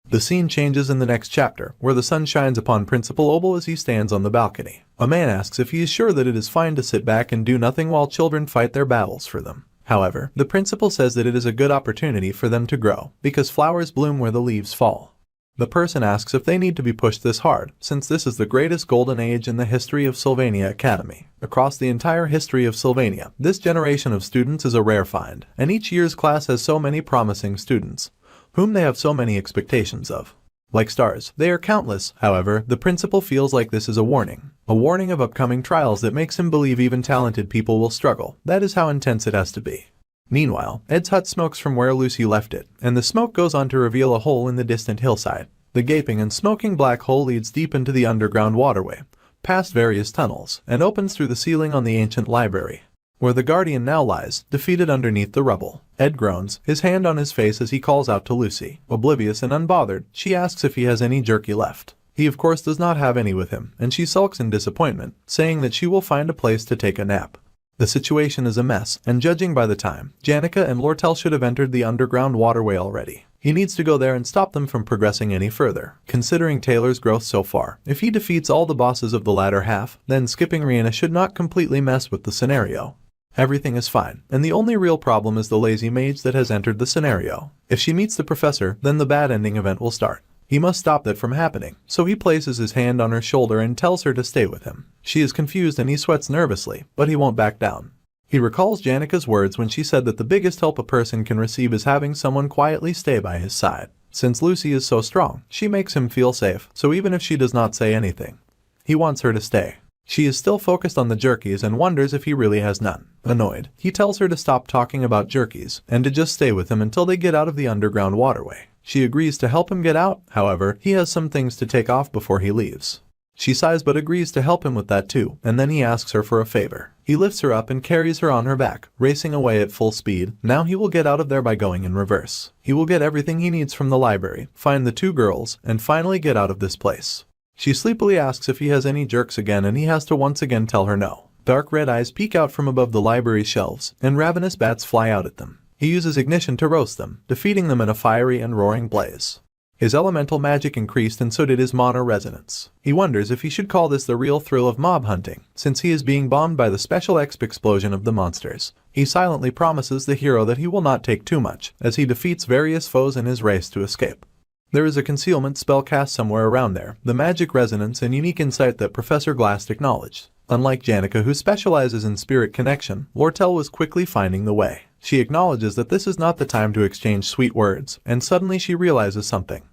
The scene changes in the next chapter, where the sun shines upon Principal Obel as he stands on the balcony. A man asks if he is sure that it is fine to sit back and do nothing while children fight their battles for them. However, the principal says that it is a good opportunity for them to grow, because flowers bloom where the leaves fall. The person asks if they need to be pushed this hard, since this is the greatest golden age in the history of Sylvania Academy. Across the entire history of Sylvania, this generation of students is a rare find, and each year's class has so many promising students, whom they have so many expectations of. Like stars, they are countless. However, the principal feels like this is a warning of upcoming trials that makes him believe even talented people will struggle. That is how intense it has to be. Meanwhile, Ed's hut smokes from where Lucy left it, and the smoke goes on to reveal a hole in the distant hillside. The gaping and smoking black hole leads deep into the underground waterway, past various tunnels, and opens through the ceiling on the ancient library, where the guardian now lies, defeated underneath the rubble. Ed groans, his hand on his face as he calls out to Lucy. Oblivious and unbothered, she asks if he has any jerky left. He of course does not have any with him, and she sulks in disappointment, saying that she will find a place to take a nap. The situation is a mess, and judging by the time, Janica and Lortell should have entered the underground waterway already. He needs to go there and stop them from progressing any further. Considering Taylor's growth so far, if he defeats all the bosses of the latter half, then skipping Rihanna should not completely mess with the scenario. Everything is fine, and the only real problem is the lazy mage that has entered the scenario. If she meets the professor, then the bad ending event will start. He must stop that from happening, so he places his hand on her shoulder and tells her to stay with him. She is confused and he sweats nervously, but he won't back down. He recalls Janica's words when she said that the biggest help a person can receive is having someone quietly stay by his side. Since Lucy is so strong, she makes him feel safe, so even if she does not say anything, he wants her to stay. She is still focused on the jerkies and wonders if he really has none. Annoyed, he tells her to stop talking about jerkies and to just stay with him until they get out of the underground waterway. She agrees to help him get out. However, he has some things to take off before he leaves. She sighs but agrees to help him with that too, and then he asks her for a favor. He lifts her up and carries her on her back, racing away at full speed. Now he will get out of there by going in reverse. He will get everything he needs from the library, find the two girls, and finally get out of this place. She sleepily asks if he has any jerks again, and he has to once again tell her no. Dark red eyes peek out from above the library shelves, and ravenous bats fly out at them. He uses ignition to roast them, defeating them in a fiery and roaring blaze. His elemental magic increased, and so did his mono resonance. He wonders if he should call this the real thrill of mob hunting, since he is being bombed by the special exp explosion of the monsters. He silently promises the hero that he will not take too much, as he defeats various foes in his race to escape. There is a concealment spell cast somewhere around there, the magic resonance and unique insight that Professor Glass acknowledged. Unlike Janica, who specializes in spirit connection, Lortell was quickly finding the way. She acknowledges that this is not the time to exchange sweet words, and suddenly she realizes something.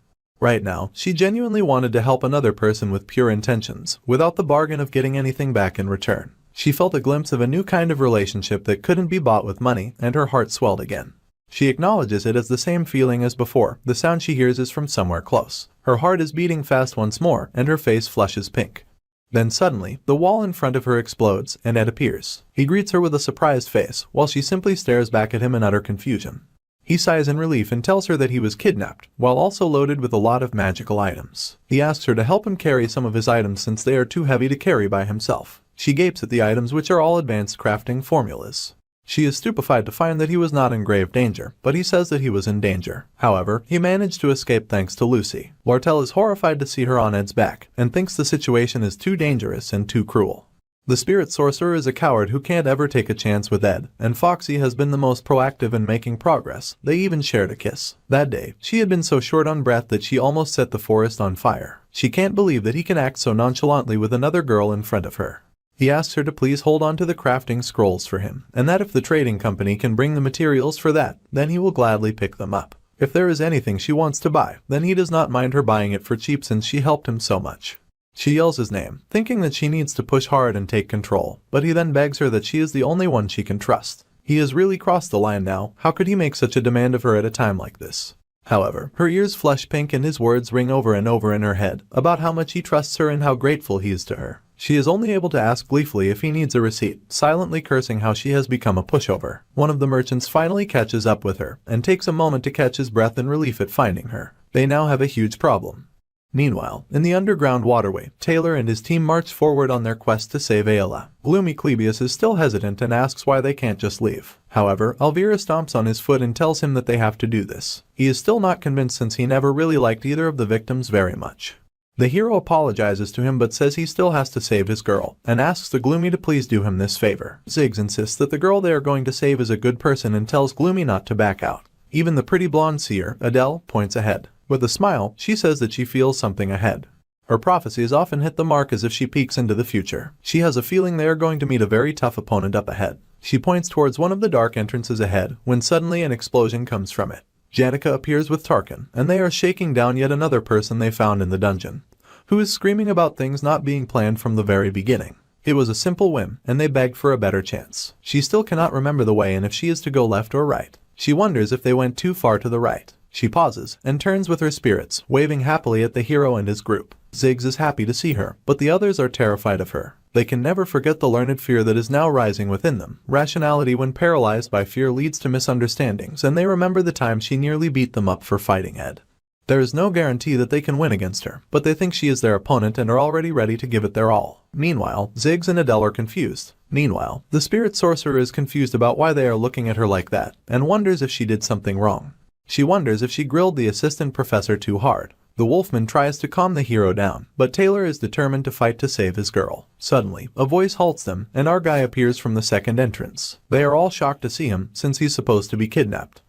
Right now, she genuinely wanted to help another person with pure intentions, without the bargain of getting anything back in return. She felt a glimpse of a new kind of relationship that couldn't be bought with money, and her heart swelled again. She acknowledges it as the same feeling as before. The sound she hears is from somewhere close. Her heart is beating fast once more, and her face flushes pink. Then suddenly, the wall in front of her explodes, and Ed appears. He greets her with a surprised face, while she simply stares back at him in utter confusion. He sighs in relief and tells her that he was kidnapped, while also loaded with a lot of magical items. He asks her to help him carry some of his items since they are too heavy to carry by himself. She gapes at the items, which are all advanced crafting formulas. She is stupefied to find that he was not in grave danger, but he says that he was in danger. However, he managed to escape thanks to Lucy. Lortell is horrified to see her on Ed's back, and thinks the situation is too dangerous and too cruel. The spirit sorcerer is a coward who can't ever take a chance with Ed, and Foxy has been the most proactive in making progress. They even shared a kiss. That day, she had been so short on breath that she almost set the forest on fire. She can't believe that he can act so nonchalantly with another girl in front of her. He asks her to please hold on to the crafting scrolls for him, and that if the trading company can bring the materials for that, then he will gladly pick them up. If there is anything she wants to buy, then he does not mind her buying it for cheap since she helped him so much. She yells his name, thinking that she needs to push hard and take control, but he then begs her that she is the only one she can trust. He has really crossed the line now. How could he make such a demand of her at a time like this? However, her ears flush pink and his words ring over and over in her head about how much he trusts her and how grateful he is to her. She is only able to ask gleefully if he needs a receipt, silently cursing how she has become a pushover. One of the merchants finally catches up with her and takes a moment to catch his breath in relief at finding her. They now have a huge problem. Meanwhile, in the underground waterway, Taylor and his team march forward on their quest to save Ayla. Gloomy Clebius is still hesitant and asks why they can't just leave. However, Elvira stomps on his foot and tells him that they have to do this. He is still not convinced since he never really liked either of the victims very much. The hero apologizes to him but says he still has to save his girl, and asks the Gloomy to please do him this favor. Ziggs insists that the girl they are going to save is a good person and tells Gloomy not to back out. Even the pretty blonde seer, Adele, points ahead. With a smile, she says that she feels something ahead. Her prophecies often hit the mark as if she peeks into the future. She has a feeling they are going to meet a very tough opponent up ahead. She points towards one of the dark entrances ahead, when suddenly an explosion comes from it. Janica appears with Tarkin, and they are shaking down yet another person they found in the dungeon, who is screaming about things not being planned from the very beginning. It was a simple whim, and they begged for a better chance. She still cannot remember the way and if she is to go left or right. She wonders if they went too far to the right. She pauses and turns with her spirits, waving happily at the hero and his group. Ziggs is happy to see her, but the others are terrified of her. They can never forget the learned fear that is now rising within them. Rationality when paralyzed by fear leads to misunderstandings, and they remember the time she nearly beat them up for fighting Ed. There is no guarantee that they can win against her, but they think she is their opponent and are already ready to give it their all. Meanwhile, Ziggs and Adele are confused. Meanwhile, the spirit sorcerer is confused about why they are looking at her like that, and wonders if she did something wrong. She wonders if she grilled the assistant professor too hard. The wolfman tries to calm the hero down, but Taylor is determined to fight to save his girl. Suddenly, a voice halts them, and our guy appears from the second entrance. They are all shocked to see him, since he's supposed to be kidnapped.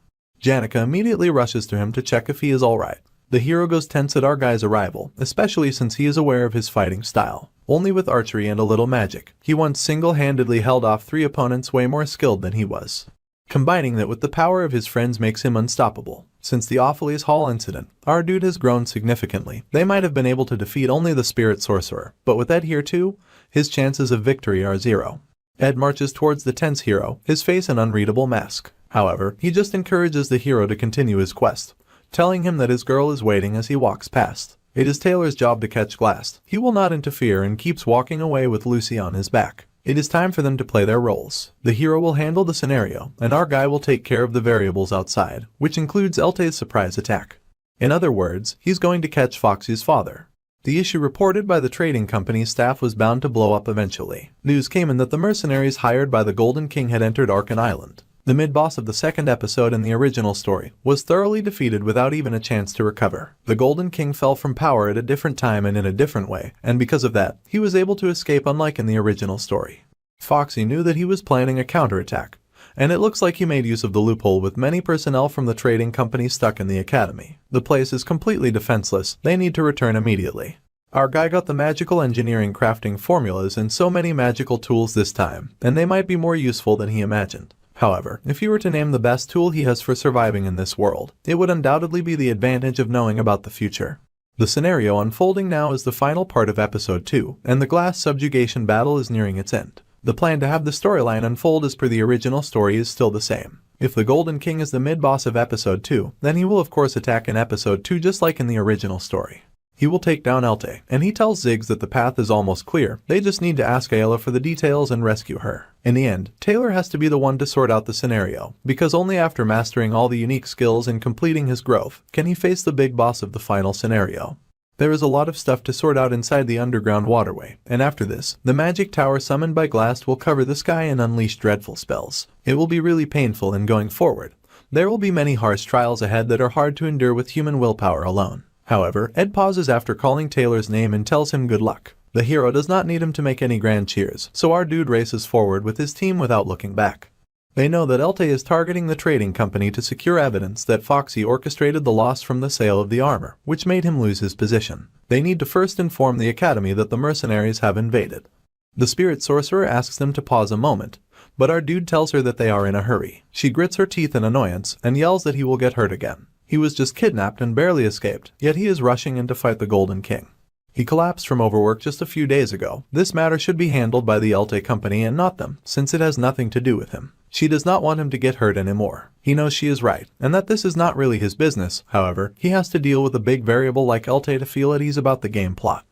Janica immediately rushes to him to check if he is alright. The hero goes tense at our guy's arrival, especially since he is aware of his fighting style. Only with archery and a little magic, he once single-handedly held off 3 opponents way more skilled than he was. Combining that with the power of his friends makes him unstoppable. Since the Offles Hall incident, our dude has grown significantly. They might have been able to defeat only the spirit sorcerer, but with Ed here too, his chances of victory are 0. Ed marches towards the tense hero, his face an unreadable mask. However, he just encourages the hero to continue his quest, telling him that his girl is waiting as he walks past. It is Taylor's job to catch Glass. He will not interfere and keeps walking away with Lucy on his back. It is time for them to play their roles. The hero will handle the scenario, and our guy will take care of the variables outside, which includes Elte's surprise attack. In other words, he's going to catch Foxy's father. The issue reported by the trading company's staff was bound to blow up eventually. News came in that the mercenaries hired by the Golden King had entered Arkan Island. The mid-boss of the second episode in the original story was thoroughly defeated without even a chance to recover. The Golden King fell from power at a different time and in a different way, and because of that, he was able to escape unlike in the original story. Foxy knew that he was planning a counterattack, and it looks like he made use of the loophole with many personnel from the trading company stuck in the academy. The place is completely defenseless. They need to return immediately. Our guy got the magical engineering crafting formulas and so many magical tools this time, and they might be more useful than he imagined. However, if you were to name the best tool he has for surviving in this world, it would undoubtedly be the advantage of knowing about the future. The scenario unfolding now is the final part of episode 2, and the glass subjugation battle is nearing its end. The plan to have the storyline unfold as per the original story is still the same. If the Golden King is the mid-boss of episode 2, then he will of course attack in episode 2 just like in the original story. He will take down Elte, and he tells Ziggs that the path is almost clear. They just need to ask Ayla for the details and rescue her. In the end, Taylor has to be the one to sort out the scenario, because only after mastering all the unique skills and completing his growth can he face the big boss of the final scenario. There is a lot of stuff to sort out inside the underground waterway, and after this, the magic tower summoned by Glass will cover the sky and unleash dreadful spells. It will be really painful, and going forward, there will be many harsh trials ahead that are hard to endure with human willpower alone. However, Ed pauses after calling Taylor's name and tells him good luck. The hero does not need him to make any grand cheers, so our dude races forward with his team without looking back. They know that Elte is targeting the trading company to secure evidence that Foxy orchestrated the loss from the sale of the armor, which made him lose his position. They need to first inform the academy that the mercenaries have invaded. The spirit sorcerer asks them to pause a moment, but our dude tells her that they are in a hurry. She grits her teeth in annoyance and yells that he will get hurt again. He was just kidnapped and barely escaped, yet he is rushing in to fight the Golden King. He collapsed from overwork just a few days ago. This matter should be handled by the Elte company and not them, since it has nothing to do with him. She does not want him to get hurt anymore. He knows she is right, and that this is not really his business. However, he has to deal with a big variable like Elte to feel at ease about the game plot.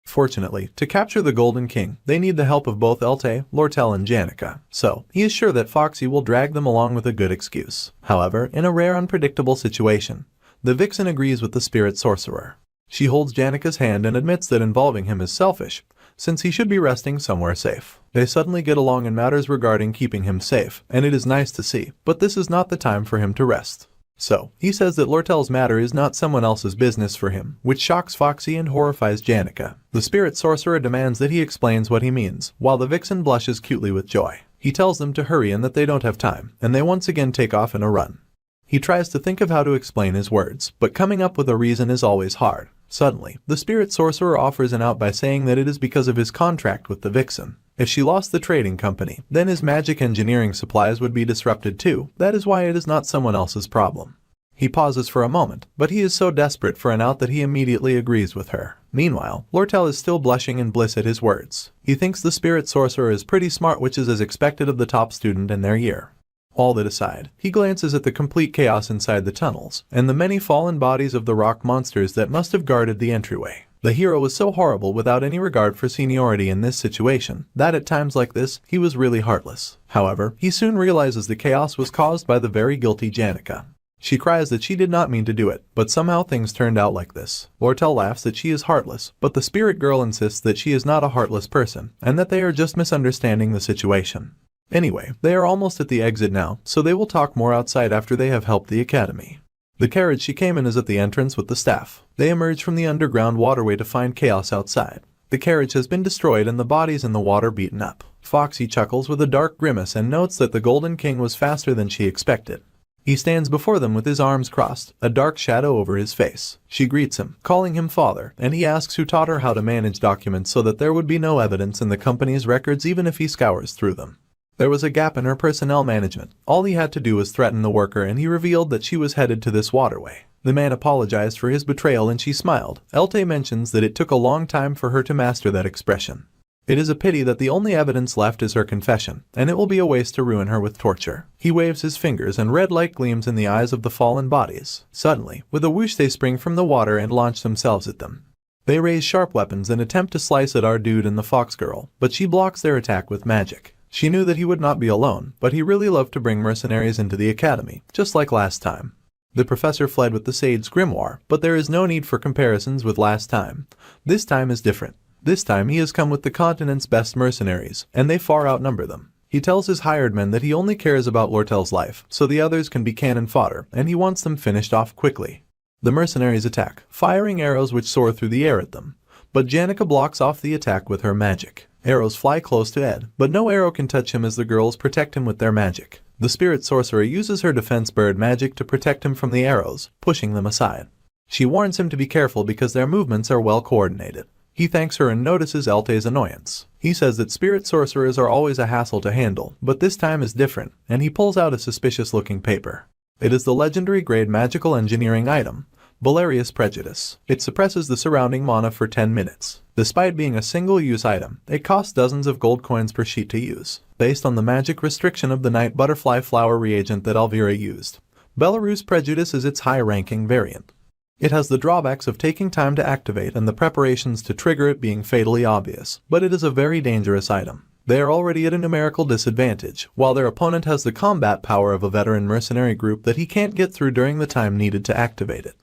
Fortunately, to capture the Golden King, they need the help of both Elte, Lortell and Janica, so he is sure that Foxy will drag them along with a good excuse. However, in a rare unpredictable situation, the vixen agrees with the spirit sorcerer. She holds Janica's hand and admits that involving him is selfish, since he should be resting somewhere safe. They suddenly get along in matters regarding keeping him safe, and it is nice to see, but this is not the time for him to rest. So, he says that Lortell's matter is not someone else's business for him, which shocks Foxy and horrifies Janica. The spirit sorcerer demands that he explains what he means, while the vixen blushes cutely with joy. He tells them to hurry and that they don't have time, and they once again take off in a run. He tries to think of how to explain his words, but coming up with a reason is always hard. Suddenly, the spirit sorcerer offers an out by saying that it is because of his contract with the vixen. If she lost the trading company, then his magic engineering supplies would be disrupted too. That is why it is not someone else's problem. He pauses for a moment, but he is so desperate for an out that he immediately agrees with her. Meanwhile, Lortell is still blushing in bliss at his words. He thinks the spirit sorcerer is pretty smart, which is as expected of the top student in their year. All that aside, he glances at the complete chaos inside the tunnels, and the many fallen bodies of the rock monsters that must have guarded the entryway. The hero was so horrible without any regard for seniority in this situation, that at times like this, he was really heartless. However, he soon realizes the chaos was caused by the very guilty Janica. She cries that she did not mean to do it, but somehow things turned out like this. Lortell laughs that she is heartless, but the spirit girl insists that she is not a heartless person, and that they are just misunderstanding the situation. Anyway, they are almost at the exit now, so they will talk more outside after they have helped the academy. The carriage she came in is at the entrance with the staff. They emerge from the underground waterway to find chaos outside. The carriage has been destroyed and the bodies in the water beaten up. Foxy chuckles with a dark grimace and notes that the Golden King was faster than she expected. He stands before them with his arms crossed, a dark shadow over his face. She greets him, calling him father, and he asks who taught her how to manage documents so that there would be no evidence in the company's records even if he scours through them. There was a gap in her personnel management. All he had to do was threaten the worker, and he revealed that she was headed to this waterway. The man apologized for his betrayal and she smiled. Elte mentions that it took a long time for her to master that expression. It is a pity that the only evidence left is her confession, and it will be a waste to ruin her with torture. He waves his fingers and red light gleams in the eyes of the fallen bodies. Suddenly, with a whoosh they spring from the water and launch themselves at them. They raise sharp weapons and attempt to slice at our dude and the fox girl, but she blocks their attack with magic. She knew that he would not be alone, but he really loved to bring mercenaries into the academy, just like last time. The professor fled with the Sage's grimoire, but there is no need for comparisons with last time. This time is different. This time he has come with the continent's best mercenaries, and they far outnumber them. He tells his hired men that he only cares about Lortell's life, so the others can be cannon fodder, and he wants them finished off quickly. The mercenaries attack, firing arrows which soar through the air at them, but Janica blocks off the attack with her magic. Arrows fly close to Ed, but no arrow can touch him as the girls protect him with their magic. The spirit sorcerer uses her defense bird magic to protect him from the arrows, pushing them aside. She warns him to be careful because their movements are well coordinated. He thanks her and notices Elte's annoyance. He says that spirit sorcerers are always a hassle to handle, but this time is different, and he pulls out a suspicious-looking paper. It is the legendary grade magical engineering item, Valerius Prejudice. It suppresses the surrounding mana for 10 minutes. Despite being a single-use item, it costs dozens of gold coins per sheet to use, based on the magic restriction of the night butterfly flower reagent that Elvira used. Belarus Prejudice is its high-ranking variant. It has the drawbacks of taking time to activate and the preparations to trigger it being fatally obvious, but it is a very dangerous item. They are already at a numerical disadvantage, while their opponent has the combat power of a veteran mercenary group that he can't get through during the time needed to activate it.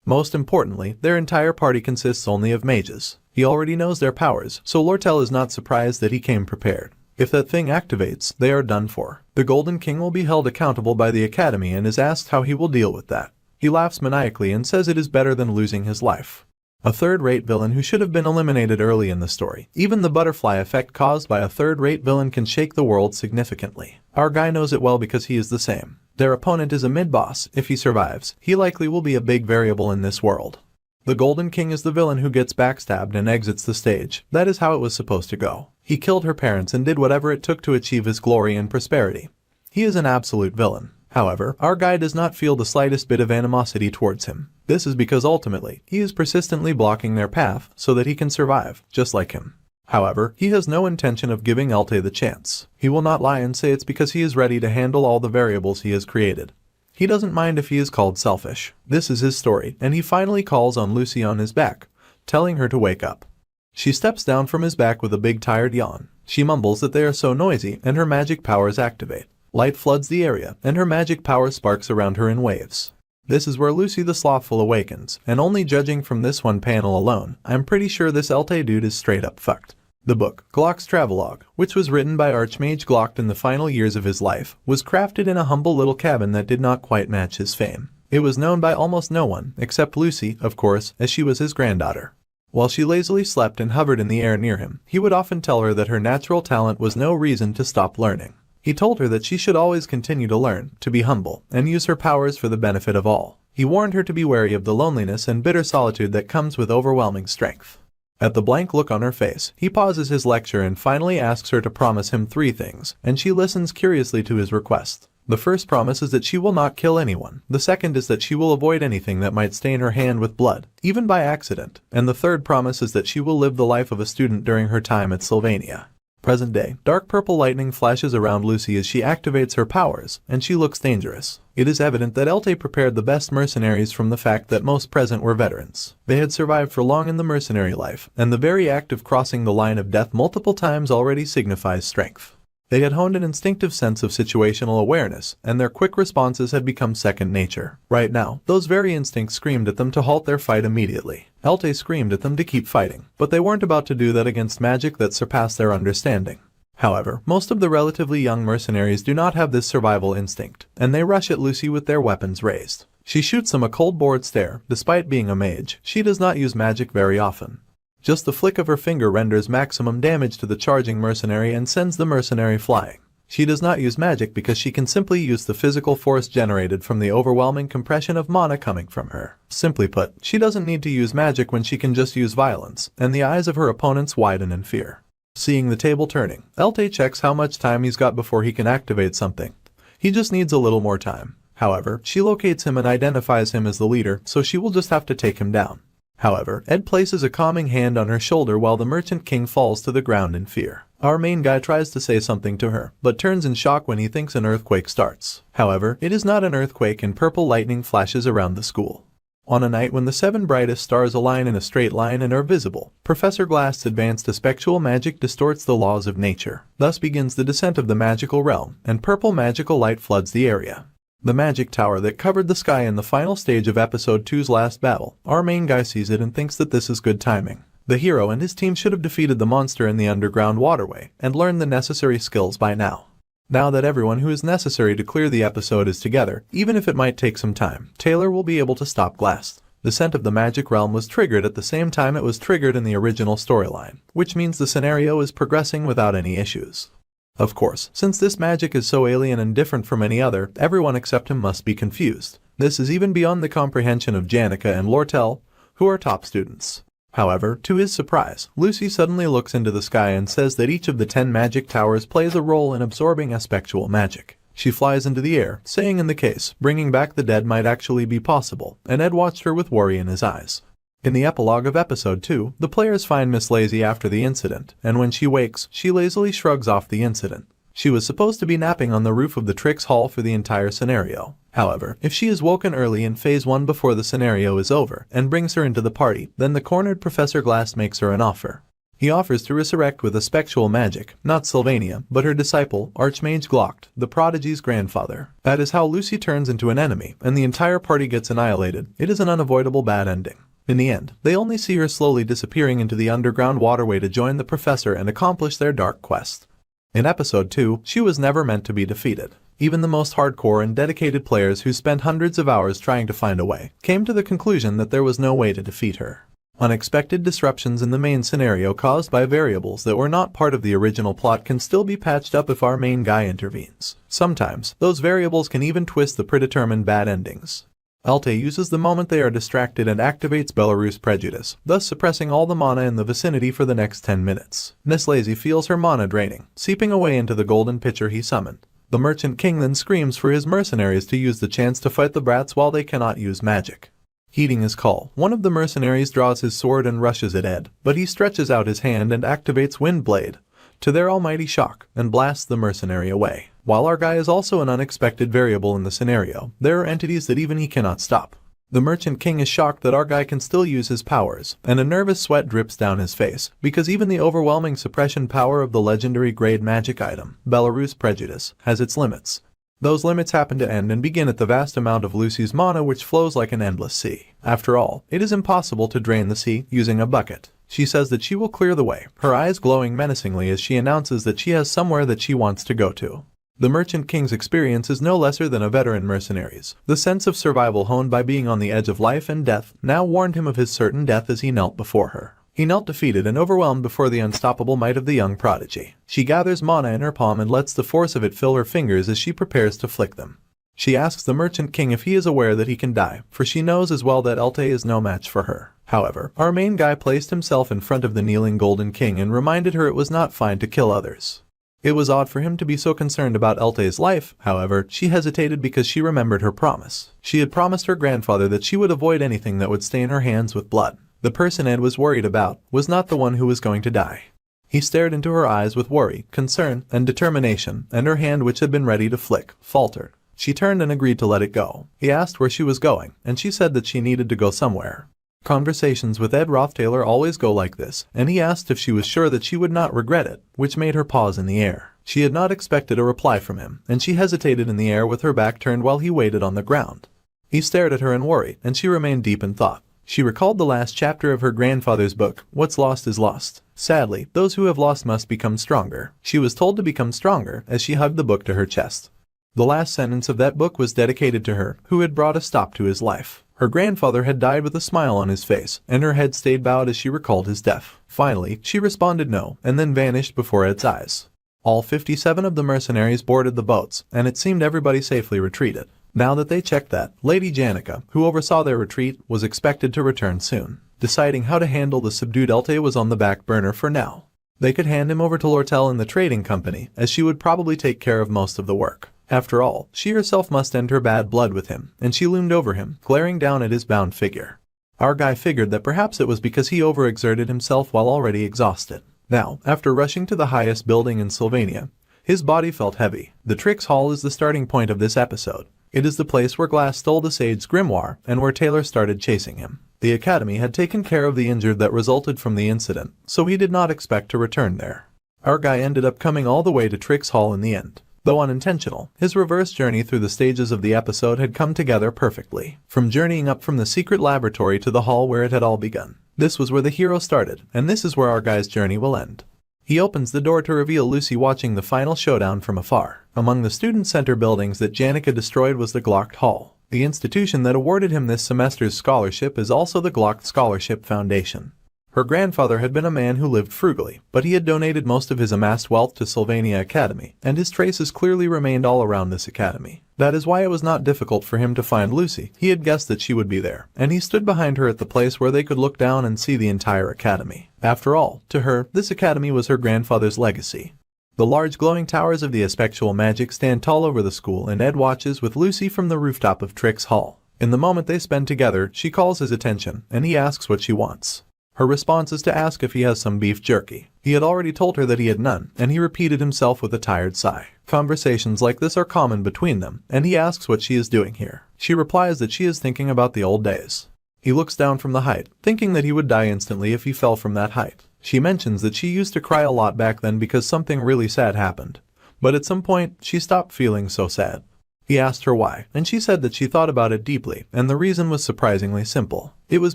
Most importantly, their entire party consists only of mages. He already knows their powers, so Lortell is not surprised that he came prepared. If that thing activates, they are done for. The Golden King will be held accountable by the Academy and is asked how he will deal with that. He laughs maniacally and says it is better than losing his life. A third-rate villain who should have been eliminated early in the story. Even the butterfly effect caused by a third-rate villain can shake the world significantly. Our guy knows it well because he is the same. Their opponent is a mid-boss. If he survives, he likely will be a big variable in this world. The Golden King is the villain who gets backstabbed and exits the stage. That is how it was supposed to go. He killed her parents and did whatever it took to achieve his glory and prosperity. He is an absolute villain. However, our guy does not feel the slightest bit of animosity towards him. This is because ultimately, he is persistently blocking their path so that he can survive, just like him. However, he has no intention of giving Elte the chance. He will not lie and say it's because he is ready to handle all the variables he has created. He doesn't mind if he is called selfish. This is his story, and he finally calls on Lucy on his back, telling her to wake up. She steps down from his back with a big tired yawn. She mumbles that they are so noisy and her magic powers activate. Light floods the area and her magic power sparks around her in waves. This is where Lucy the Slothful awakens, and only judging from this one panel alone, I'm pretty sure this Elte dude is straight up fucked. The book, Glock's Travelogue, which was written by Archmage Glock in the final years of his life, was crafted in a humble little cabin that did not quite match his fame. It was known by almost no one, except Lucy, of course, as she was his granddaughter. While she lazily slept and hovered in the air near him, he would often tell her that her natural talent was no reason to stop learning. He told her that she should always continue to learn, to be humble, and use her powers for the benefit of all. He warned her to be wary of the loneliness and bitter solitude that comes with overwhelming strength. At the blank look on her face, he pauses his lecture and finally asks her to promise him 3 things, and she listens curiously to his request. The first promise is that she will not kill anyone. The second is that she will avoid anything that might stain her hand with blood, even by accident. And the third promise is that she will live the life of a student during her time at Sylvania. Present day, dark purple lightning flashes around Lucy as she activates her powers, and she looks dangerous. It is evident that Elte prepared the best mercenaries from the fact that most present were veterans. They had survived for long in the mercenary life, and the very act of crossing the line of death multiple times already signifies strength. They had honed an instinctive sense of situational awareness, and their quick responses had become second nature. Right now, those very instincts screamed at them to halt their fight immediately. Elte screamed at them to keep fighting, but they weren't about to do that against magic that surpassed their understanding. However, most of the relatively young mercenaries do not have this survival instinct, and they rush at Lucy with their weapons raised. She shoots them a cold bored stare. Despite being a mage, she does not use magic very often. Just the flick of her finger renders maximum damage to the charging mercenary and sends the mercenary flying. She does not use magic because she can simply use the physical force generated from the overwhelming compression of mana coming from her. Simply put, she doesn't need to use magic when she can just use violence, and the eyes of her opponents widen in fear. Seeing the table turning, Elte checks how much time he's got before he can activate something. He just needs a little more time. However, she locates him and identifies him as the leader, so she will just have to take him down. However, Ed places a calming hand on her shoulder while the Merchant King falls to the ground in fear. Our main guy tries to say something to her, but turns in shock when he thinks an earthquake starts. However, it is not an earthquake and purple lightning flashes around the school. On a night when the 7 brightest stars align in a straight line and are visible, Professor Glass's advanced aspectual magic distorts the laws of nature. Thus begins the descent of the magical realm, and purple magical light floods the area. The magic tower that covered the sky in the final stage of Episode 2's last battle. Our main guy sees it and thinks that this is good timing. The hero and his team should have defeated the monster in the underground waterway and learned the necessary skills by now. Now that everyone who is necessary to clear the episode is together, even if it might take some time, Taylor will be able to stop Glass. The descent of the magic realm was triggered at the same time it was triggered in the original storyline, which means the scenario is progressing without any issues. Of course, since this magic is so alien and different from any other, everyone except him must be confused. This is even beyond the comprehension of Janica and Lortell, who are top students. However, to his surprise, Lucy suddenly looks into the sky and says that each of the 10 magic towers plays a role in absorbing aspectual magic. She flies into the air, saying in the case, bringing back the dead might actually be possible, and Ed watched her with worry in his eyes. In the epilogue of Episode 2, the players find Miss Lazy after the incident, and when she wakes, she lazily shrugs off the incident. She was supposed to be napping on the roof of the Tricks Hall for the entire scenario. However, if she is woken early in Phase 1 before the scenario is over, and brings her into the party, then the cornered Professor Glass makes her an offer. He offers to resurrect with aspectual magic, not Sylvania, but her disciple, Archmage Glock, the prodigy's grandfather. That is how Lucy turns into an enemy, and the entire party gets annihilated. It is an unavoidable bad ending. In the end, they only see her slowly disappearing into the underground waterway to join the professor and accomplish their dark quest. In Episode 2, she was never meant to be defeated. Even the most hardcore and dedicated players who spent hundreds of hours trying to find a way, came to the conclusion that there was no way to defeat her. Unexpected disruptions in the main scenario caused by variables that were not part of the original plot can still be patched up if our main guy intervenes. Sometimes, those variables can even twist the predetermined bad endings. Elte uses the moment they are distracted and activates Belarus Prejudice, thus suppressing all the mana in the vicinity for the next 10 minutes. Miss Lazy feels her mana draining, seeping away into the golden pitcher he summoned. The Merchant King then screams for his mercenaries to use the chance to fight the brats while they cannot use magic. Heeding his call, one of the mercenaries draws his sword and rushes at Ed, but he stretches out his hand and activates Windblade, to their almighty shock, and blasts the mercenary away. While our guy is also an unexpected variable in the scenario, there are entities that even he cannot stop. The Merchant King is shocked that our guy can still use his powers, and a nervous sweat drips down his face, because even the overwhelming suppression power of the legendary grade magic item, Belarus Prejudice, has its limits. Those limits happen to end and begin at the vast amount of Lucy's mana which flows like an endless sea. After all, it is impossible to drain the sea using a bucket. She says that she will clear the way, her eyes glowing menacingly as she announces that she has somewhere that she wants to go to. The Merchant King's experience is no lesser than a veteran mercenary's. The sense of survival honed by being on the edge of life and death now warned him of his certain death as he knelt before her. He knelt defeated and overwhelmed before the unstoppable might of the young prodigy. She gathers mana in her palm and lets the force of it fill her fingers as she prepares to flick them. She asks the Merchant King if he is aware that he can die, for she knows as well that Elte is no match for her. However, our main guy placed himself in front of the kneeling Golden King and reminded her it was not fine to kill others. It was odd for him to be so concerned about Elte's life. However, she hesitated because she remembered her promise. She had promised her grandfather that she would avoid anything that would stain her hands with blood. The person Ed was worried about was not the one who was going to die. He stared into her eyes with worry, concern, and determination, and her hand, which had been ready to flick, faltered. She turned and agreed to let it go. He asked where she was going, and she said that she needed to go somewhere. Conversations with Ed Roth Taylor always go like this, and he asked if she was sure that she would not regret it, which made her pause in the air. She had not expected a reply from him, and she hesitated in the air with her back turned while he waited on the ground. He stared at her in worry, and she remained deep in thought. She recalled the last chapter of her grandfather's book, What's Lost is Lost. Sadly, those who have lost must become stronger. She was told to become stronger as she hugged the book to her chest. The last sentence of that book was dedicated to her, who had brought a stop to his life. Her grandfather had died with a smile on his face, and her head stayed bowed as she recalled his death. Finally, she responded no, and then vanished before Ed's eyes. All 57 of the mercenaries boarded the boats, and it seemed everybody safely retreated. Now that they checked that, Lady Janica, who oversaw their retreat, was expected to return soon. Deciding how to handle the subdued Elte was on the back burner for now. They could hand him over to Lortell in the trading company, as she would probably take care of most of the work. After all, she herself must end her bad blood with him, and she loomed over him, glaring down at his bound figure. Our guy figured that perhaps it was because he overexerted himself while already exhausted. Now, after rushing to the highest building in Sylvania, his body felt heavy. The Tricks Hall is the starting point of this episode. It is the place where Glass stole the Sage's grimoire, and where Taylor started chasing him. The Academy had taken care of the injured that resulted from the incident, so he did not expect to return there. Our guy ended up coming all the way to Tricks Hall in the end. Though unintentional, his reverse journey through the stages of the episode had come together perfectly. From journeying up from the secret laboratory to the hall where it had all begun. This was where the hero started, and this is where our guy's journey will end. He opens the door to reveal Lucy watching the final showdown from afar. Among the student center buildings that Janica destroyed was the Glocked Hall. The institution that awarded him this semester's scholarship is also the Glocked Scholarship Foundation. Her grandfather had been a man who lived frugally, but he had donated most of his amassed wealth to Sylvania Academy, and his traces clearly remained all around this academy. That is why it was not difficult for him to find Lucy. He had guessed that she would be there, and he stood behind her at the place where they could look down and see the entire academy. After all, to her, this academy was her grandfather's legacy. The large glowing towers of the Aspectual Magic stand tall over the school, and Ed watches with Lucy from the rooftop of Tricks Hall. In the moment they spend together, she calls his attention, and he asks what she wants. Her response is to ask if he has some beef jerky. He had already told her that he had none, and he repeated himself with a tired sigh. Conversations like this are common between them, and he asks what she is doing here. She replies that she is thinking about the old days. He looks down from the height, thinking that he would die instantly if he fell from that height. She mentions that she used to cry a lot back then because something really sad happened. But at some point, she stopped feeling so sad. He asked her why, and she said that she thought about it deeply, and the reason was surprisingly simple. It was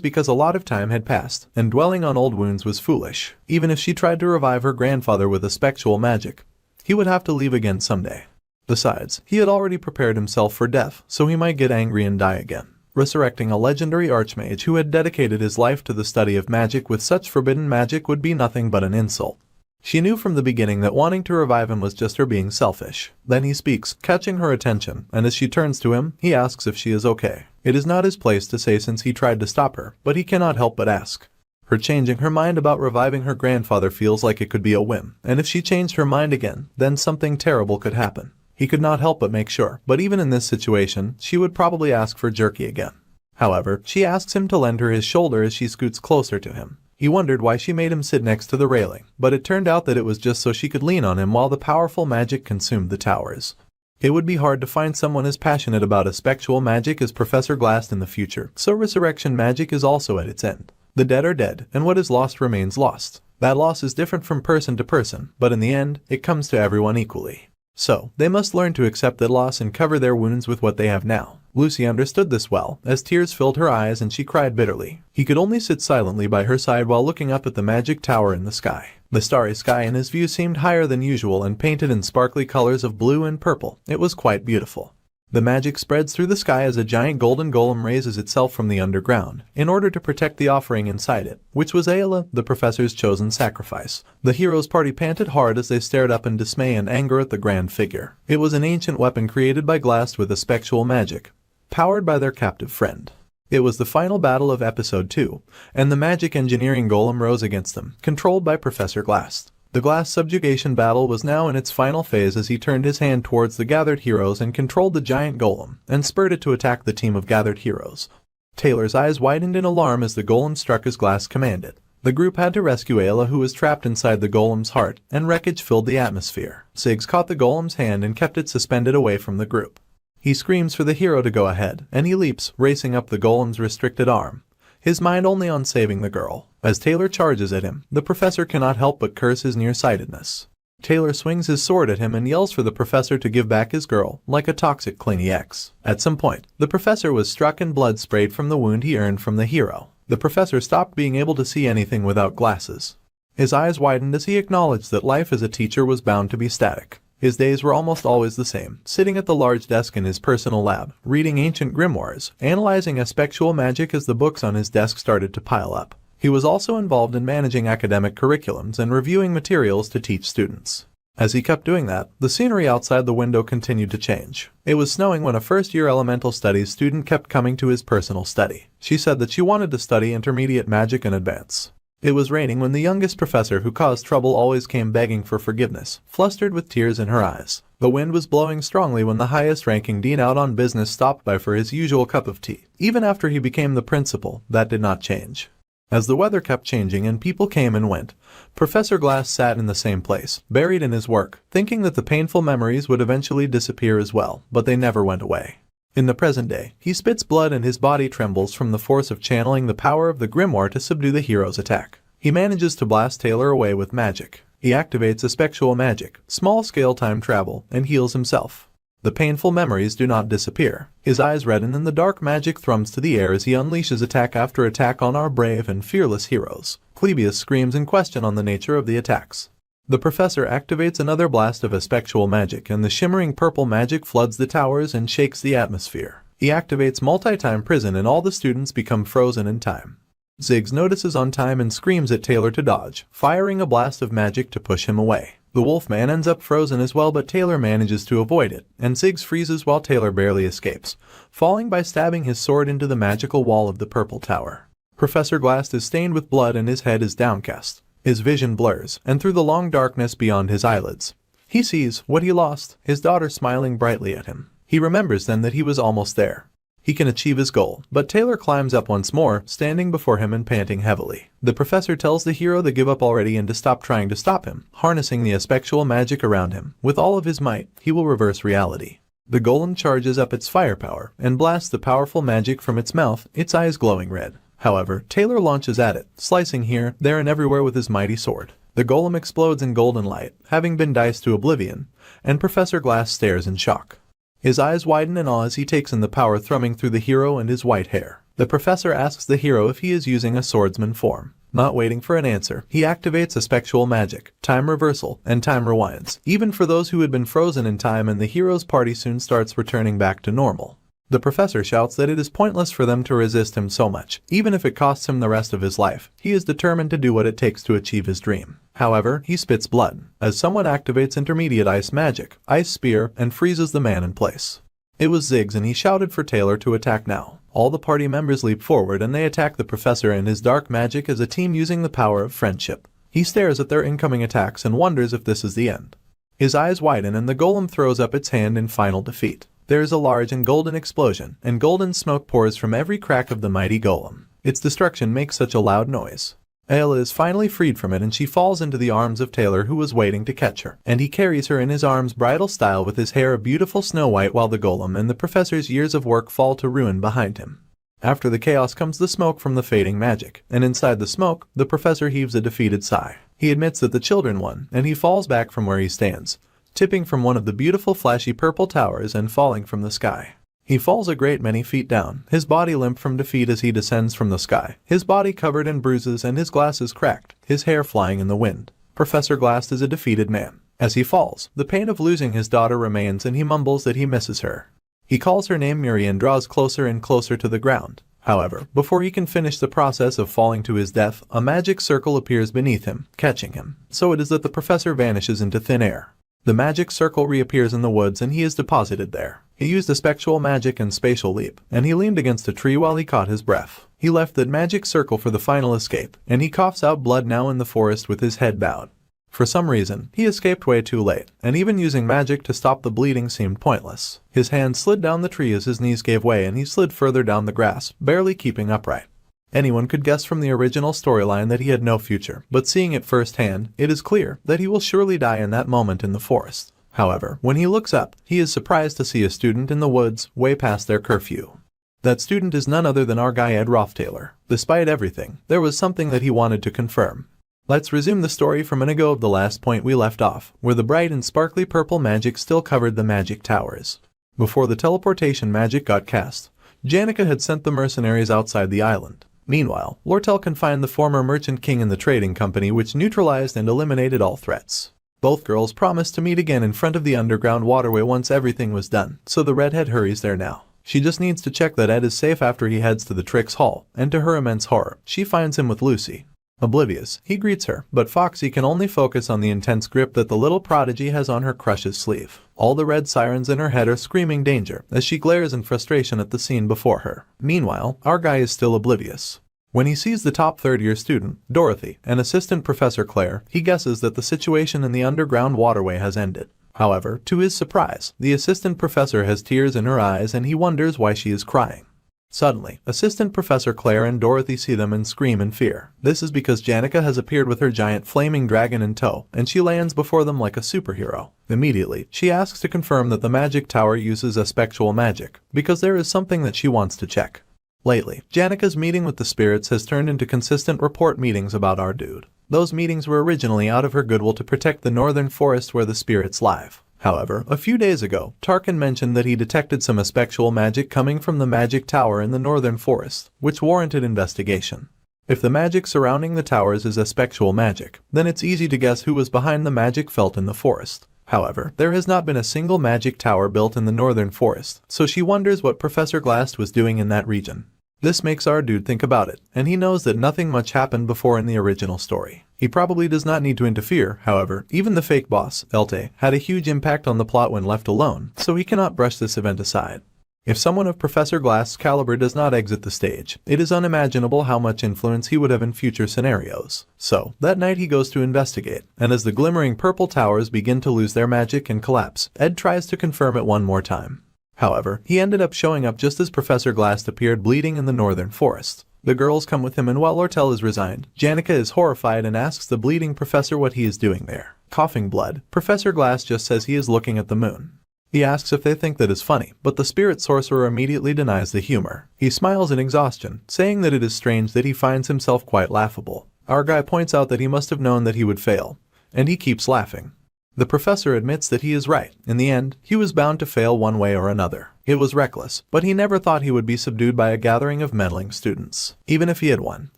because a lot of time had passed, and dwelling on old wounds was foolish. Even if she tried to revive her grandfather with Aspectual magic, he would have to leave again someday. Besides, he had already prepared himself for death, so he might get angry and die again. Resurrecting a legendary archmage who had dedicated his life to the study of magic with such forbidden magic would be nothing but an insult. She knew from the beginning that wanting to revive him was just her being selfish. Then he speaks, catching her attention, and as she turns to him, he asks if she is okay. It is not his place to say since he tried to stop her, but he cannot help but ask. Her changing her mind about reviving her grandfather feels like it could be a whim, and if she changed her mind again, then something terrible could happen. He could not help but make sure, but even in this situation, she would probably ask for jerky again. However, she asks him to lend her his shoulder as she scoots closer to him. He wondered why she made him sit next to the railing, but it turned out that it was just so she could lean on him while the powerful magic consumed the towers. It would be hard to find someone as passionate about aspectual magic as Professor Glass in the future, so resurrection magic is also at its end. The dead are dead, and what is lost remains lost. That loss is different from person to person, but in the end, it comes to everyone equally. So, they must learn to accept that loss and cover their wounds with what they have now. Lucy understood this well, as tears filled her eyes and she cried bitterly. He could only sit silently by her side while looking up at the magic tower in the sky. The starry sky in his view seemed higher than usual and painted in sparkly colors of blue and purple. It was quite beautiful. The magic spreads through the sky as a giant golden golem raises itself from the underground, in order to protect the offering inside it, which was Ayla, the professor's chosen sacrifice. The hero's party panted hard as they stared up in dismay and anger at the grand figure. It was an ancient weapon created by Glass with aspectual magic, powered by their captive friend. It was the final battle of Episode 2, and the magic engineering golem rose against them, controlled by Professor Glass. The Glass subjugation battle was now in its final phase as he turned his hand towards the gathered heroes and controlled the giant golem, and spurred it to attack the team of gathered heroes. Taylor's eyes widened in alarm as the golem struck as Glass commanded. The group had to rescue Ayla, who was trapped inside the golem's heart, and wreckage filled the atmosphere. Ziggs caught the golem's hand and kept it suspended away from the group. He screams for the hero to go ahead, and he leaps, racing up the golem's restricted arm, his mind only on saving the girl. As Taylor charges at him, the professor cannot help but curse his nearsightedness. Taylor swings his sword at him and yells for the professor to give back his girl, like a toxic clingy ex. At some point, the professor was struck and blood sprayed from the wound he earned from the hero. The professor stopped being able to see anything without glasses. His eyes widened as he acknowledged that life as a teacher was bound to be static. His days were almost always the same, sitting at the large desk in his personal lab, reading ancient grimoires, analyzing aspectual magic as the books on his desk started to pile up. He was also involved in managing academic curriculums and reviewing materials to teach students. As he kept doing that, the scenery outside the window continued to change. It was snowing when a first-year elemental studies student kept coming to his personal study. She said that she wanted to study intermediate magic and advance. It was raining when the youngest professor who caused trouble always came begging for forgiveness, flustered with tears in her eyes. The wind was blowing strongly when the highest-ranking dean out on business stopped by for his usual cup of tea. Even after he became the principal, that did not change. As the weather kept changing and people came and went, Professor Glass sat in the same place, buried in his work, thinking that the painful memories would eventually disappear as well, but they never went away. In the present day, he spits blood and his body trembles from the force of channeling the power of the grimoire to subdue the hero's attack. He manages to blast Taylor away with magic. He activates aspectual magic, small-scale time travel, and heals himself. The painful memories do not disappear. His eyes redden and the dark magic thrums to the air as he unleashes attack after attack on our brave and fearless heroes. Clebius screams in question on the nature of the attacks. The professor activates another blast of aspectual magic and the shimmering purple magic floods the towers and shakes the atmosphere. He activates multi-time prison and all the students become frozen in time. Ziggs notices on time and screams at Taylor to dodge, firing a blast of magic to push him away. The Wolfman ends up frozen as well, but Taylor manages to avoid it, and Ziggs freezes while Taylor barely escapes, falling by stabbing his sword into the magical wall of the purple tower. Professor Glass is stained with blood and his head is downcast. His vision blurs, and through the long darkness beyond his eyelids, he sees what he lost, his daughter smiling brightly at him. He remembers then that he was almost there. He can achieve his goal, but Taylor climbs up once more, standing before him and panting heavily. The professor tells the hero to give up already and to stop trying to stop him. Harnessing the aspectual magic around him, with all of his might, he will reverse reality. The golem charges up its firepower and blasts the powerful magic from its mouth, its eyes glowing red. However, Taylor launches at it, slicing here, there and everywhere with his mighty sword. The golem explodes in golden light, having been diced to oblivion, and Professor Glass stares in shock. His eyes widen in awe as he takes in the power thrumming through the hero and his white hair. The professor asks the hero if he is using a swordsman form. Not waiting for an answer, he activates aspectual magic, time reversal, and time rewinds, even for those who had been frozen in time, and the hero's party soon starts returning back to normal. The professor shouts that it is pointless for them to resist him so much, even if it costs him the rest of his life. He is determined to do what it takes to achieve his dream. However, he spits blood, as someone activates intermediate ice magic, ice spear, and freezes the man in place. It was Ziggs, and he shouted for Taylor to attack now. All the party members leap forward and they attack the professor and his dark magic as a team using the power of friendship. He stares at their incoming attacks and wonders if this is the end. His eyes widen and the golem throws up its hand in final defeat. There is a large and golden explosion, and golden smoke pours from every crack of the mighty golem. Its destruction makes such a loud noise. Ayla is finally freed from it and she falls into the arms of Taylor, who was waiting to catch her, and he carries her in his arms bridal style with his hair a beautiful snow white, while the golem and the professor's years of work fall to ruin behind him. After the chaos comes the smoke from the fading magic, and inside the smoke, the professor heaves a defeated sigh. He admits that the children won, and he falls back from where he stands, tipping from one of the beautiful flashy purple towers and falling from the sky. He falls a great many feet down, his body limp from defeat as he descends from the sky, his body covered in bruises and his glasses cracked, his hair flying in the wind. Professor Glass is a defeated man. As he falls, the pain of losing his daughter remains and he mumbles that he misses her. He calls her name Miri and draws closer and closer to the ground. However, before he can finish the process of falling to his death, a magic circle appears beneath him, catching him. So it is that the professor vanishes into thin air. The magic circle reappears in the woods and he is deposited there. He used a spectral magic and spatial leap, and he leaned against a tree while he caught his breath. He left that magic circle for the final escape, and he coughs out blood now in the forest with his head bowed. For some reason, he escaped way too late, and even using magic to stop the bleeding seemed pointless. His hand slid down the tree as his knees gave way and he slid further down the grass, barely keeping upright. Anyone could guess from the original storyline that he had no future, but seeing it firsthand, it is clear that he will surely die in that moment in the forest. However, when he looks up, he is surprised to see a student in the woods, way past their curfew. That student is none other than our guy Ed Roth Taylor. Despite everything, there was something that he wanted to confirm. Let's resume the story from an ago of the last point we left off, where the bright and sparkly purple magic still covered the magic towers. Before the teleportation magic got cast, Janica had sent the mercenaries outside the island. Meanwhile, Lortell confined the former merchant king in the trading company, which neutralized and eliminated all threats. Both girls promised to meet again in front of the underground waterway once everything was done, so the redhead hurries there now. She just needs to check that Ed is safe after he heads to the Tricks Hall, and to her immense horror, she finds him with Lucy. Oblivious, he greets her, but Foxy can only focus on the intense grip that the little prodigy has on her crush's sleeve. All the red sirens in her head are screaming danger as she glares in frustration at the scene before her. Meanwhile, our guy is still oblivious. When he sees the top third-year student, Dorothy, and assistant Professor Claire, he guesses that the situation in the underground waterway has ended. However, to his surprise, the assistant professor has tears in her eyes and he wonders why she is crying. Suddenly, Assistant Professor Claire and Dorothy see them and scream in fear. This is because Janica has appeared with her giant flaming dragon in tow, and she lands before them like a superhero. Immediately, she asks to confirm that the magic tower uses a spectral magic, because there is something that she wants to check. Lately, Janica's meeting with the spirits has turned into consistent report meetings about our dude. Those meetings were originally out of her goodwill to protect the northern forest where the spirits live. However, a few days ago, Tarkin mentioned that he detected some spectral magic coming from the magic tower in the northern forest, which warranted investigation. If the magic surrounding the towers is spectral magic, then it's easy to guess who was behind the magic felt in the forest. However, there has not been a single magic tower built in the northern forest, so she wonders what Professor Glass was doing in that region. This makes our dude think about it, and he knows that nothing much happened before in the original story. He probably does not need to interfere, however, even the fake boss, Elte, had a huge impact on the plot when left alone, so he cannot brush this event aside. If someone of Professor Glass' caliber does not exit the stage, it is unimaginable how much influence he would have in future scenarios. So, that night he goes to investigate, and as the glimmering purple towers begin to lose their magic and collapse, Ed tries to confirm it one more time. However, he ended up showing up just as Professor Glass appeared bleeding in the northern forest. The girls come with him and while Lortell is resigned, Janica is horrified and asks the bleeding professor what he is doing there. Coughing blood, Professor Glass just says he is looking at the moon. He asks if they think that is funny, but the spirit sorcerer immediately denies the humor. He smiles in exhaustion, saying that it is strange that he finds himself quite laughable. Our guy points out that he must have known that he would fail, and he keeps laughing. The professor admits that he is right. In the end, he was bound to fail one way or another. It was reckless, but he never thought he would be subdued by a gathering of meddling students. Even if he had won,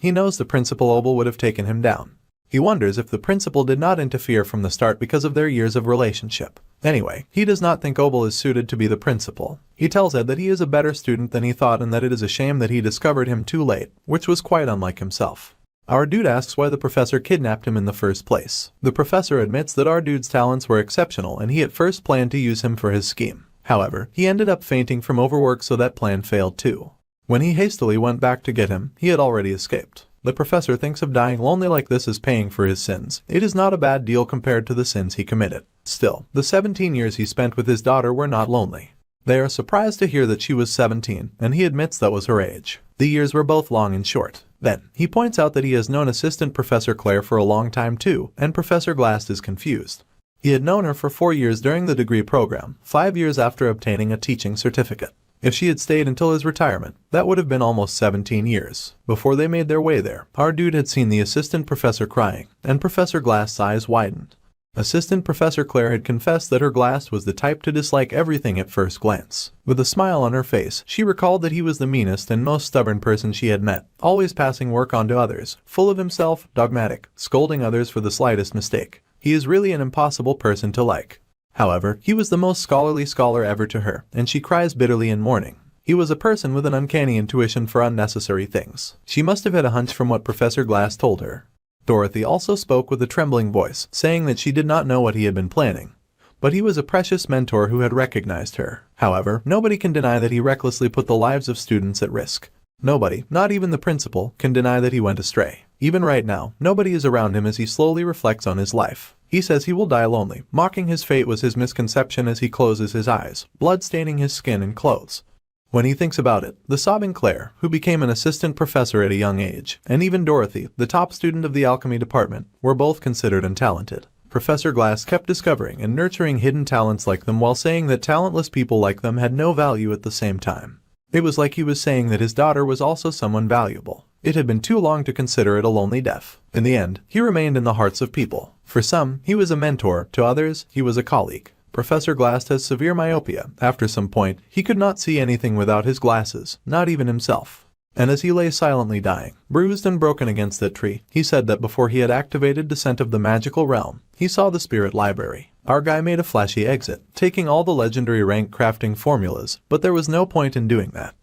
he knows the principal Obel would have taken him down. He wonders if the principal did not interfere from the start because of their years of relationship. Anyway, he does not think Obel is suited to be the principal. He tells Ed that he is a better student than he thought and that it is a shame that he discovered him too late, which was quite unlike himself. Our dude asks why the professor kidnapped him in the first place. The professor admits that our dude's talents were exceptional and he at first planned to use him for his scheme. However, he ended up fainting from overwork, so that plan failed too. When he hastily went back to get him, he had already escaped. The professor thinks of dying lonely like this as paying for his sins. It is not a bad deal compared to the sins he committed. Still, the 17 years he spent with his daughter were not lonely. They are surprised to hear that she was 17, and he admits that was her age. The years were both long and short. Then, he points out that he has known Assistant Professor Claire for a long time too, and Professor Glass is confused. He had known her for 4 years during the degree program, 5 years after obtaining a teaching certificate. If she had stayed until his retirement, that would have been almost 17 years. Before they made their way there, our dude had seen the assistant professor crying, and Professor Glass' eyes widened. Assistant Professor Claire had confessed that her Glass was the type to dislike everything at first glance. With a smile on her face, she recalled that he was the meanest and most stubborn person she had met, always passing work on to others, full of himself, dogmatic, scolding others for the slightest mistake. He is really an impossible person to like. However, he was the most scholarly scholar ever to her, and she cries bitterly in mourning. He was a person with an uncanny intuition for unnecessary things. She must have had a hunch from what Professor Glass told her. Dorothy also spoke with a trembling voice, saying that she did not know what he had been planning. But he was a precious mentor who had recognized her. However, nobody can deny that he recklessly put the lives of students at risk. Nobody, not even the principal, can deny that he went astray. Even right now, nobody is around him as he slowly reflects on his life. He says he will die lonely. Mocking his fate was his misconception as he closes his eyes, blood staining his skin and clothes. When he thinks about it, the sobbing Claire, who became an assistant professor at a young age, and even Dorothy, the top student of the alchemy department, were both considered untalented. Professor Glass kept discovering and nurturing hidden talents like them while saying that talentless people like them had no value at the same time. It was like he was saying that his daughter was also someone valuable. It had been too long to consider it a lonely death. In the end, he remained in the hearts of people. For some, he was a mentor, to others, he was a colleague. Professor Glass has severe myopia. After some point, he could not see anything without his glasses, not even himself. And as he lay silently dying, bruised and broken against that tree, he said that before he had activated Descent of the Magical Realm, he saw the Spirit Library. Our guy made a flashy exit, taking all the legendary rank crafting formulas, but there was no point in doing that.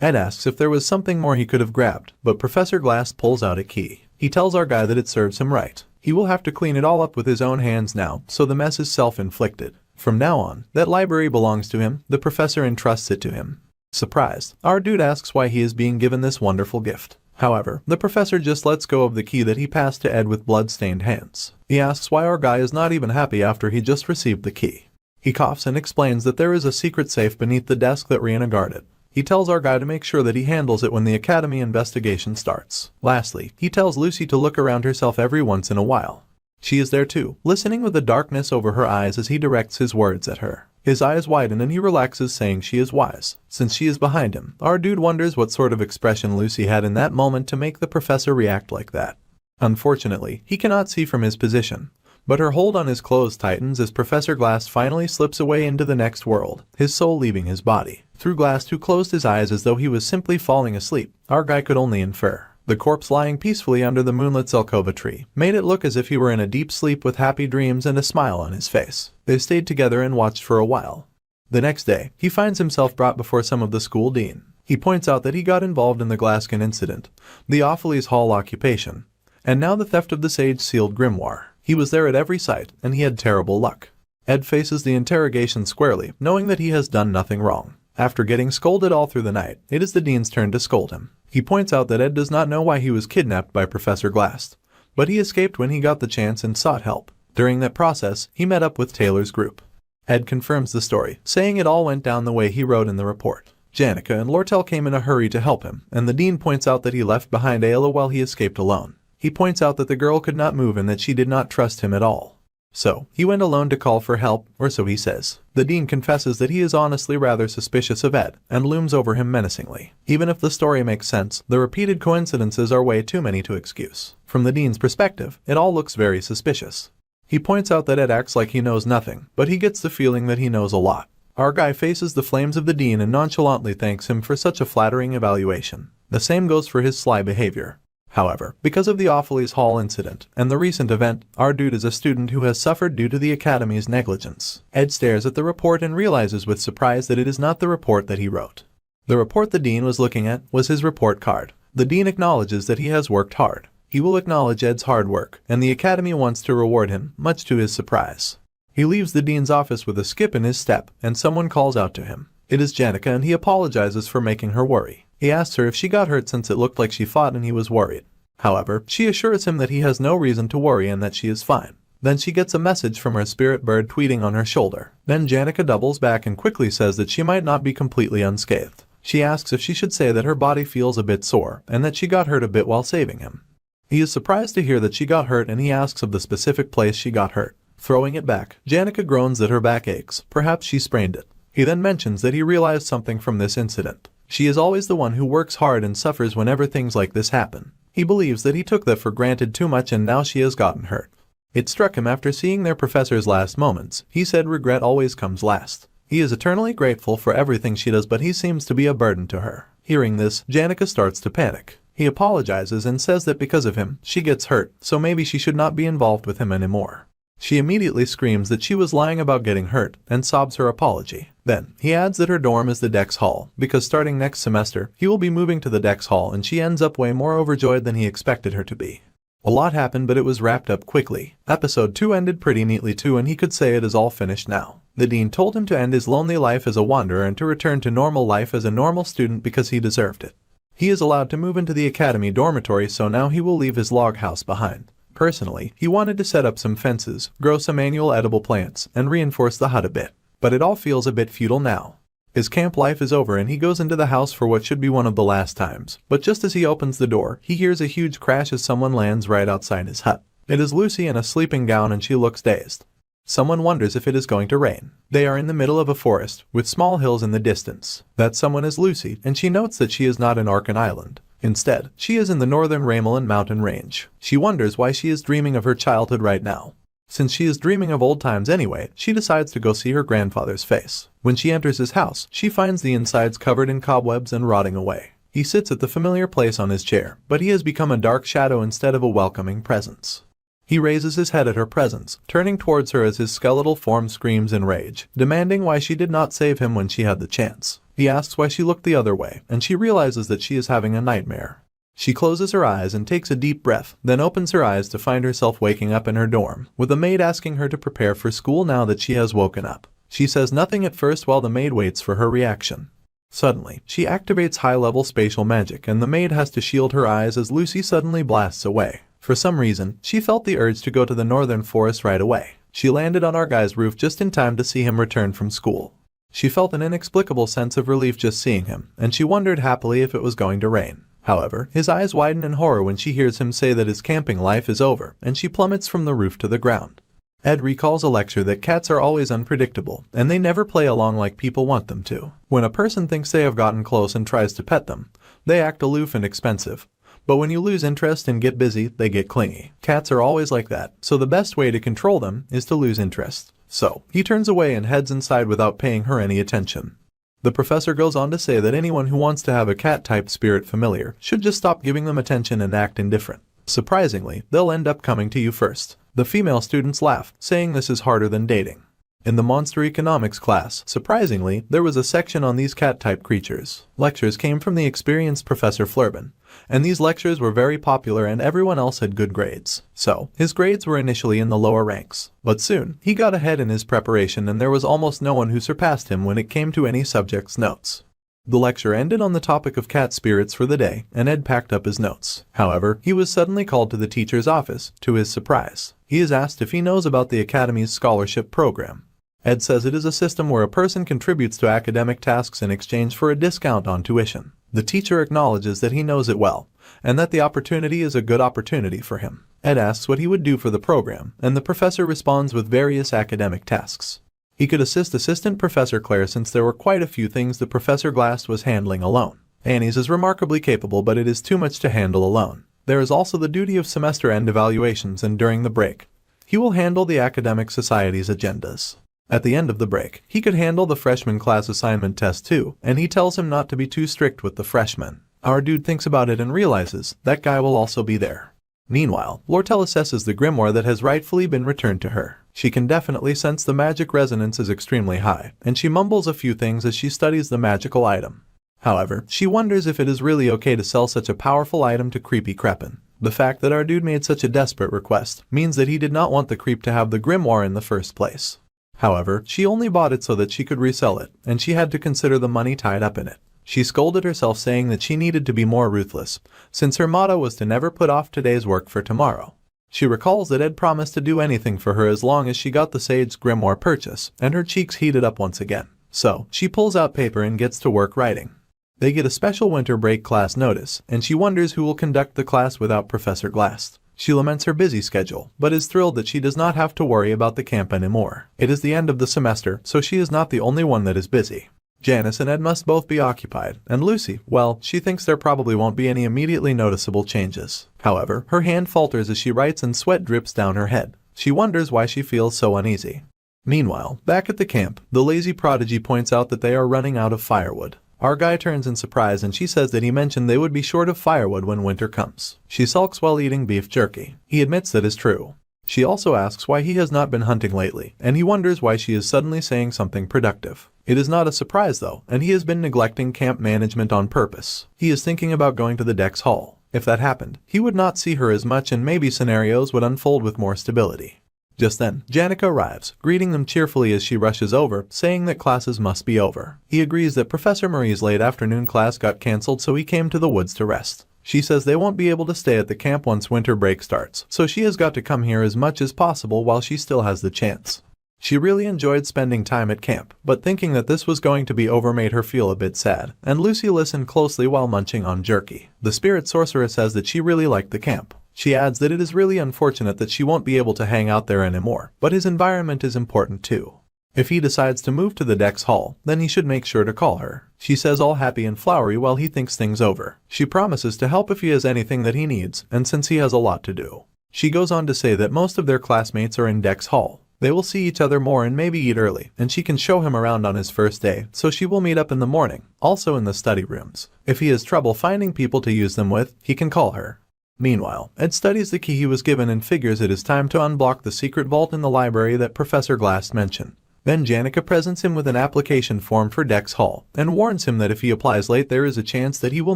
Ed asks if there was something more he could have grabbed, but Professor Glass pulls out a key. He tells our guy that it serves him right. He will have to clean it all up with his own hands now, so the mess is self-inflicted. From now on, that library belongs to him, the professor entrusts it to him. Surprised, our dude asks why he is being given this wonderful gift. However, the professor just lets go of the key that he passed to Ed with blood-stained hands. He asks why our guy is not even happy after he just received the key. He coughs and explains that there is a secret safe beneath the desk that Rihanna guarded. He tells our guy to make sure that he handles it when the academy investigation starts. Lastly, he tells Lucy to look around herself every once in a while. She is there too, listening with the darkness over her eyes as he directs his words at her. His eyes widen and he relaxes, saying she is wise. Since she is behind him, our dude wonders what sort of expression Lucy had in that moment to make the professor react like that. Unfortunately, he cannot see from his position, but her hold on his clothes tightens as Professor Glass finally slips away into the next world, his soul leaving his body. Through Glass, who closed his eyes as though he was simply falling asleep, our guy could only infer. The corpse lying peacefully under the moonlit Zelkova tree made it look as if he were in a deep sleep with happy dreams and a smile on his face. They stayed together and watched for a while. The next day, he finds himself brought before some of the school dean. He points out that he got involved in the Glascin incident, the Offles Hall occupation, and now the theft of the sage-sealed grimoire. He was there at every site, and he had terrible luck. Ed faces the interrogation squarely, knowing that he has done nothing wrong. After getting scolded all through the night, it is the dean's turn to scold him. He points out that Ed does not know why he was kidnapped by Professor Glass, but he escaped when he got the chance and sought help. During that process, he met up with Taylor's group. Ed confirms the story, saying it all went down the way he wrote in the report. Janica and Lortell came in a hurry to help him, and the dean points out that he left behind Ayla while he escaped alone. He points out that the girl could not move and that she did not trust him at all. So, he went alone to call for help, or so he says. The dean confesses that he is honestly rather suspicious of Ed, and looms over him menacingly. Even if the story makes sense, the repeated coincidences are way too many to excuse. From the dean's perspective, it all looks very suspicious. He points out that Ed acts like he knows nothing, but he gets the feeling that he knows a lot. Our guy faces the flames of the dean and nonchalantly thanks him for such a flattering evaluation. The same goes for his sly behavior. However, because of the Offles Hall incident and the recent event, our dude is a student who has suffered due to the Academy's negligence. Ed stares at the report and realizes with surprise that it is not the report that he wrote. The report the dean was looking at was his report card. The dean acknowledges that he has worked hard. He will acknowledge Ed's hard work, and the Academy wants to reward him, much to his surprise. He leaves the dean's office with a skip in his step, and someone calls out to him. It is Janica, and he apologizes for making her worry. He asks her if she got hurt since it looked like she fought and he was worried. However, she assures him that he has no reason to worry and that she is fine. Then she gets a message from her spirit bird tweeting on her shoulder. Then Janica doubles back and quickly says that she might not be completely unscathed. She asks if she should say that her body feels a bit sore and that she got hurt a bit while saving him. He is surprised to hear that she got hurt and he asks of the specific place she got hurt. Throwing it back, Janica groans that her back aches. Perhaps she sprained it. He then mentions that he realized something from this incident. She is always the one who works hard and suffers whenever things like this happen. He believes that he took that for granted too much and now she has gotten hurt. It struck him after seeing their professor's last moments. He said regret always comes last. He is eternally grateful for everything she does, but he seems to be a burden to her. Hearing this, Janica starts to panic. He apologizes and says that because of him, she gets hurt, so maybe she should not be involved with him anymore. She immediately screams that she was lying about getting hurt and sobs her apology. Then, he adds that her dorm is the Dex Hall, because starting next semester, he will be moving to the Dex Hall and she ends up way more overjoyed than he expected her to be. A lot happened, but it was wrapped up quickly. Episode 2 ended pretty neatly too, and he could say it is all finished now. The dean told him to end his lonely life as a wanderer and to return to normal life as a normal student because he deserved it. He is allowed to move into the academy dormitory, so now he will leave his log house behind. Personally, he wanted to set up some fences, grow some annual edible plants, and reinforce the hut a bit. But it all feels a bit futile now. His camp life is over and he goes into the house for what should be one of the last times. But just as he opens the door, he hears a huge crash as someone lands right outside his hut. It is Lucy in a sleeping gown and she looks dazed. Someone wonders if it is going to rain. They are in the middle of a forest, with small hills in the distance. That someone is Lucy, and she notes that she is not in Orkan Island. Instead, she is in the northern Ramelin mountain range. She wonders why she is dreaming of her childhood right now. Since she is dreaming of old times anyway, she decides to go see her grandfather's face. When she enters his house, she finds the insides covered in cobwebs and rotting away. He sits at the familiar place on his chair, but he has become a dark shadow instead of a welcoming presence. He raises his head at her presence, turning towards her as his skeletal form screams in rage, demanding why she did not save him when she had the chance. He asks why she looked the other way, and she realizes that she is having a nightmare. She closes her eyes and takes a deep breath, then opens her eyes to find herself waking up in her dorm, with a maid asking her to prepare for school now that she has woken up. She says nothing at first while the maid waits for her reaction. Suddenly, she activates high-level spatial magic and the maid has to shield her eyes as Lucy suddenly blasts away. For some reason, she felt the urge to go to the northern forest right away. She landed on our guy's roof just in time to see him return from school. She felt an inexplicable sense of relief just seeing him, and she wondered happily if it was going to rain. However, his eyes widen in horror when she hears him say that his camping life is over, and she plummets from the roof to the ground. Ed recalls a lecture that cats are always unpredictable, and they never play along like people want them to. When a person thinks they have gotten close and tries to pet them, they act aloof and expensive. But when you lose interest and get busy, they get clingy. Cats are always like that, so the best way to control them is to lose interest. So, he turns away and heads inside without paying her any attention. The professor goes on to say that anyone who wants to have a cat-type spirit familiar should just stop giving them attention and act indifferent. Surprisingly, they'll end up coming to you first. The female students laugh, saying this is harder than dating. In the monster economics class, surprisingly, there was a section on these cat-type creatures. Lectures came from the experienced Professor Flurbin, and these lectures were very popular and everyone else had good grades. So, his grades were initially in the lower ranks. But soon, he got ahead in his preparation and there was almost no one who surpassed him when it came to any subject's notes. The lecture ended on the topic of cat spirits for the day, and Ed packed up his notes. However, he was suddenly called to the teacher's office, to his surprise. He is asked if he knows about the Academy's scholarship program. Ed says it is a system where a person contributes to academic tasks in exchange for a discount on tuition. The teacher acknowledges that he knows it well, and that the opportunity is a good opportunity for him. Ed asks what he would do for the program, and the professor responds with various academic tasks. He could assist Assistant Professor Claire since there were quite a few things that Professor Glass was handling alone. Annie's is remarkably capable, but it is too much to handle alone. There is also the duty of semester-end evaluations, and during the break, he will handle the academic society's agendas. At the end of the break, he could handle the freshman class assignment test too, and he tells him not to be too strict with the freshmen. Our dude thinks about it and realizes that guy will also be there. Meanwhile, Lortell assesses the grimoire that has rightfully been returned to her. She can definitely sense the magic resonance is extremely high, and she mumbles a few things as she studies the magical item. However, she wonders if it is really okay to sell such a powerful item to creepy Crepin. The fact that our dude made such a desperate request means that he did not want the creep to have the grimoire in the first place. However, she only bought it so that she could resell it, and she had to consider the money tied up in it. She scolded herself, saying that she needed to be more ruthless, since her motto was to never put off today's work for tomorrow. She recalls that Ed promised to do anything for her as long as she got the Sage's grimoire purchase, and her cheeks heated up once again. So, she pulls out paper and gets to work writing. They get a special winter break class notice, and she wonders who will conduct the class without Professor Glass. She laments her busy schedule, but is thrilled that she does not have to worry about the camp anymore. It is the end of the semester, so she is not the only one that is busy. Janice and Ed must both be occupied, and Lucy, well, she thinks there probably won't be any immediately noticeable changes. However, her hand falters as she writes and sweat drips down her head. She wonders why she feels so uneasy. Meanwhile, back at the camp, the lazy prodigy points out that they are running out of firewood. Our guy turns in surprise and she says that he mentioned they would be short of firewood when winter comes. She sulks while eating beef jerky. He admits that is true. She also asks why he has not been hunting lately, and he wonders why she is suddenly saying something productive. It is not a surprise though, and he has been neglecting camp management on purpose. He is thinking about going to the Dex Hall. If that happened, he would not see her as much and maybe scenarios would unfold with more stability. Just then, Janica arrives, greeting them cheerfully as she rushes over, saying that classes must be over. He agrees that Professor Marie's late afternoon class got cancelled, so he came to the woods to rest. She says they won't be able to stay at the camp once winter break starts, so she has got to come here as much as possible while she still has the chance. She really enjoyed spending time at camp, but thinking that this was going to be over made her feel a bit sad, and Lucy listened closely while munching on jerky. The spirit sorcerer says that she really liked the camp. She adds that it is really unfortunate that she won't be able to hang out there anymore, but his environment is important too. If he decides to move to the Dex Hall, then he should make sure to call her. She says all happy and flowery while he thinks things over. She promises to help if he has anything that he needs, and since he has a lot to do. She goes on to say that most of their classmates are in Dex Hall. They will see each other more and maybe eat early, and she can show him around on his first day, so she will meet up in the morning, also in the study rooms. If he has trouble finding people to use them with, he can call her. Meanwhile, Ed studies the key he was given and figures it is time to unblock the secret vault in the library that Professor Glass mentioned. Then Janica presents him with an application form for Dex Hall, and warns him that if he applies late there is a chance that he will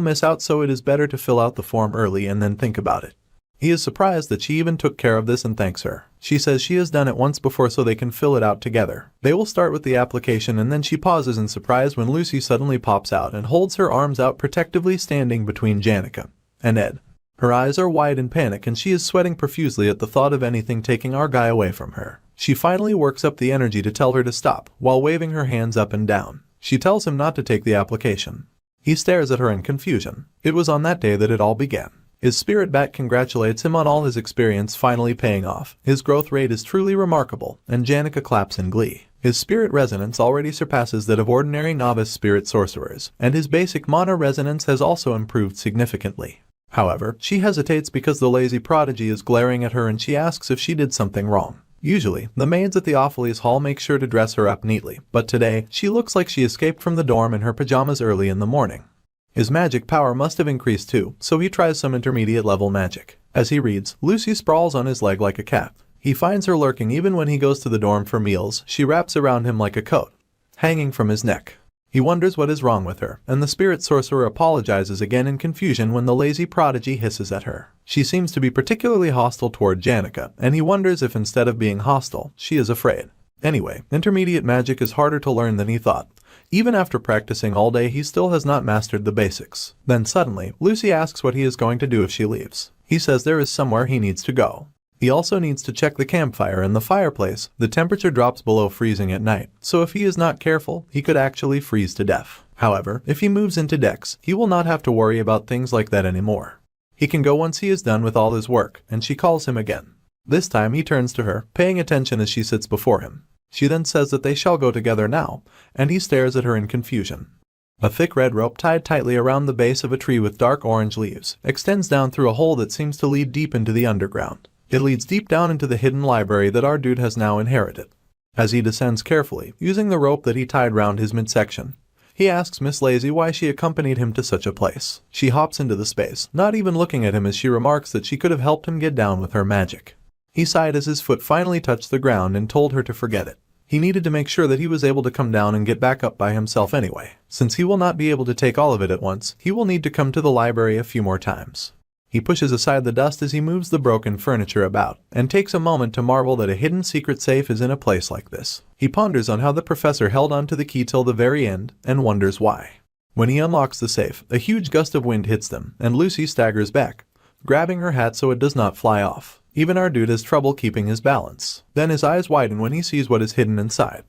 miss out, so it is better to fill out the form early and then think about it. He is surprised that she even took care of this and thanks her. She says she has done it once before so they can fill it out together. They will start with the application and then she pauses in surprise when Lucy suddenly pops out and holds her arms out protectively, standing between Janica and Ed. Her eyes are wide in panic and she is sweating profusely at the thought of anything taking our guy away from her. She finally works up the energy to tell her to stop, while waving her hands up and down. She tells him not to take the application. He stares at her in confusion. It was on that day that it all began. His spirit bat congratulates him on all his experience finally paying off. His growth rate is truly remarkable, and Janica claps in glee. His spirit resonance already surpasses that of ordinary novice spirit sorcerers, and his basic mana resonance has also improved significantly. However, she hesitates because the lazy prodigy is glaring at her and she asks if she did something wrong. Usually, the maids at the Offles Hall make sure to dress her up neatly, but today, she looks like she escaped from the dorm in her pajamas early in the morning. His magic power must have increased too, so he tries some intermediate level magic. As he reads, Lucy sprawls on his leg like a cat. He finds her lurking even when he goes to the dorm for meals. She wraps around him like a coat, hanging from his neck. He wonders what is wrong with her, and the spirit sorcerer apologizes again in confusion when the lazy prodigy hisses at her. She seems to be particularly hostile toward Janica, and he wonders if instead of being hostile, she is afraid. Anyway, intermediate magic is harder to learn than he thought. Even after practicing all day, he still has not mastered the basics. Then suddenly, Lucy asks what he is going to do if she leaves. He says there is somewhere he needs to go. He also needs to check the campfire and the fireplace. The temperature drops below freezing at night, so if he is not careful, he could actually freeze to death. However, if he moves into Dex, he will not have to worry about things like that anymore. He can go once he is done with all his work, and she calls him again. This time he turns to her, paying attention as she sits before him. She then says that they shall go together now, and he stares at her in confusion. A thick red rope tied tightly around the base of a tree with dark orange leaves extends down through a hole that seems to lead deep into the underground. It leads deep down into the hidden library that our dude has now inherited. As he descends carefully, using the rope that he tied round his midsection, he asks Miss Lazy why she accompanied him to such a place. She hops into the space, not even looking at him, as she remarks that she could have helped him get down with her magic. He sighed as his foot finally touched the ground and told her to forget it. He needed to make sure that he was able to come down and get back up by himself anyway. Since he will not be able to take all of it at once, he will need to come to the library a few more times. He pushes aside the dust as he moves the broken furniture about, and takes a moment to marvel that a hidden secret safe is in a place like this. He ponders on how the professor held on to the key till the very end, and wonders why. When he unlocks the safe, a huge gust of wind hits them, and Lucy staggers back, grabbing her hat so it does not fly off. Even our dude has trouble keeping his balance. Then his eyes widen when he sees what is hidden inside.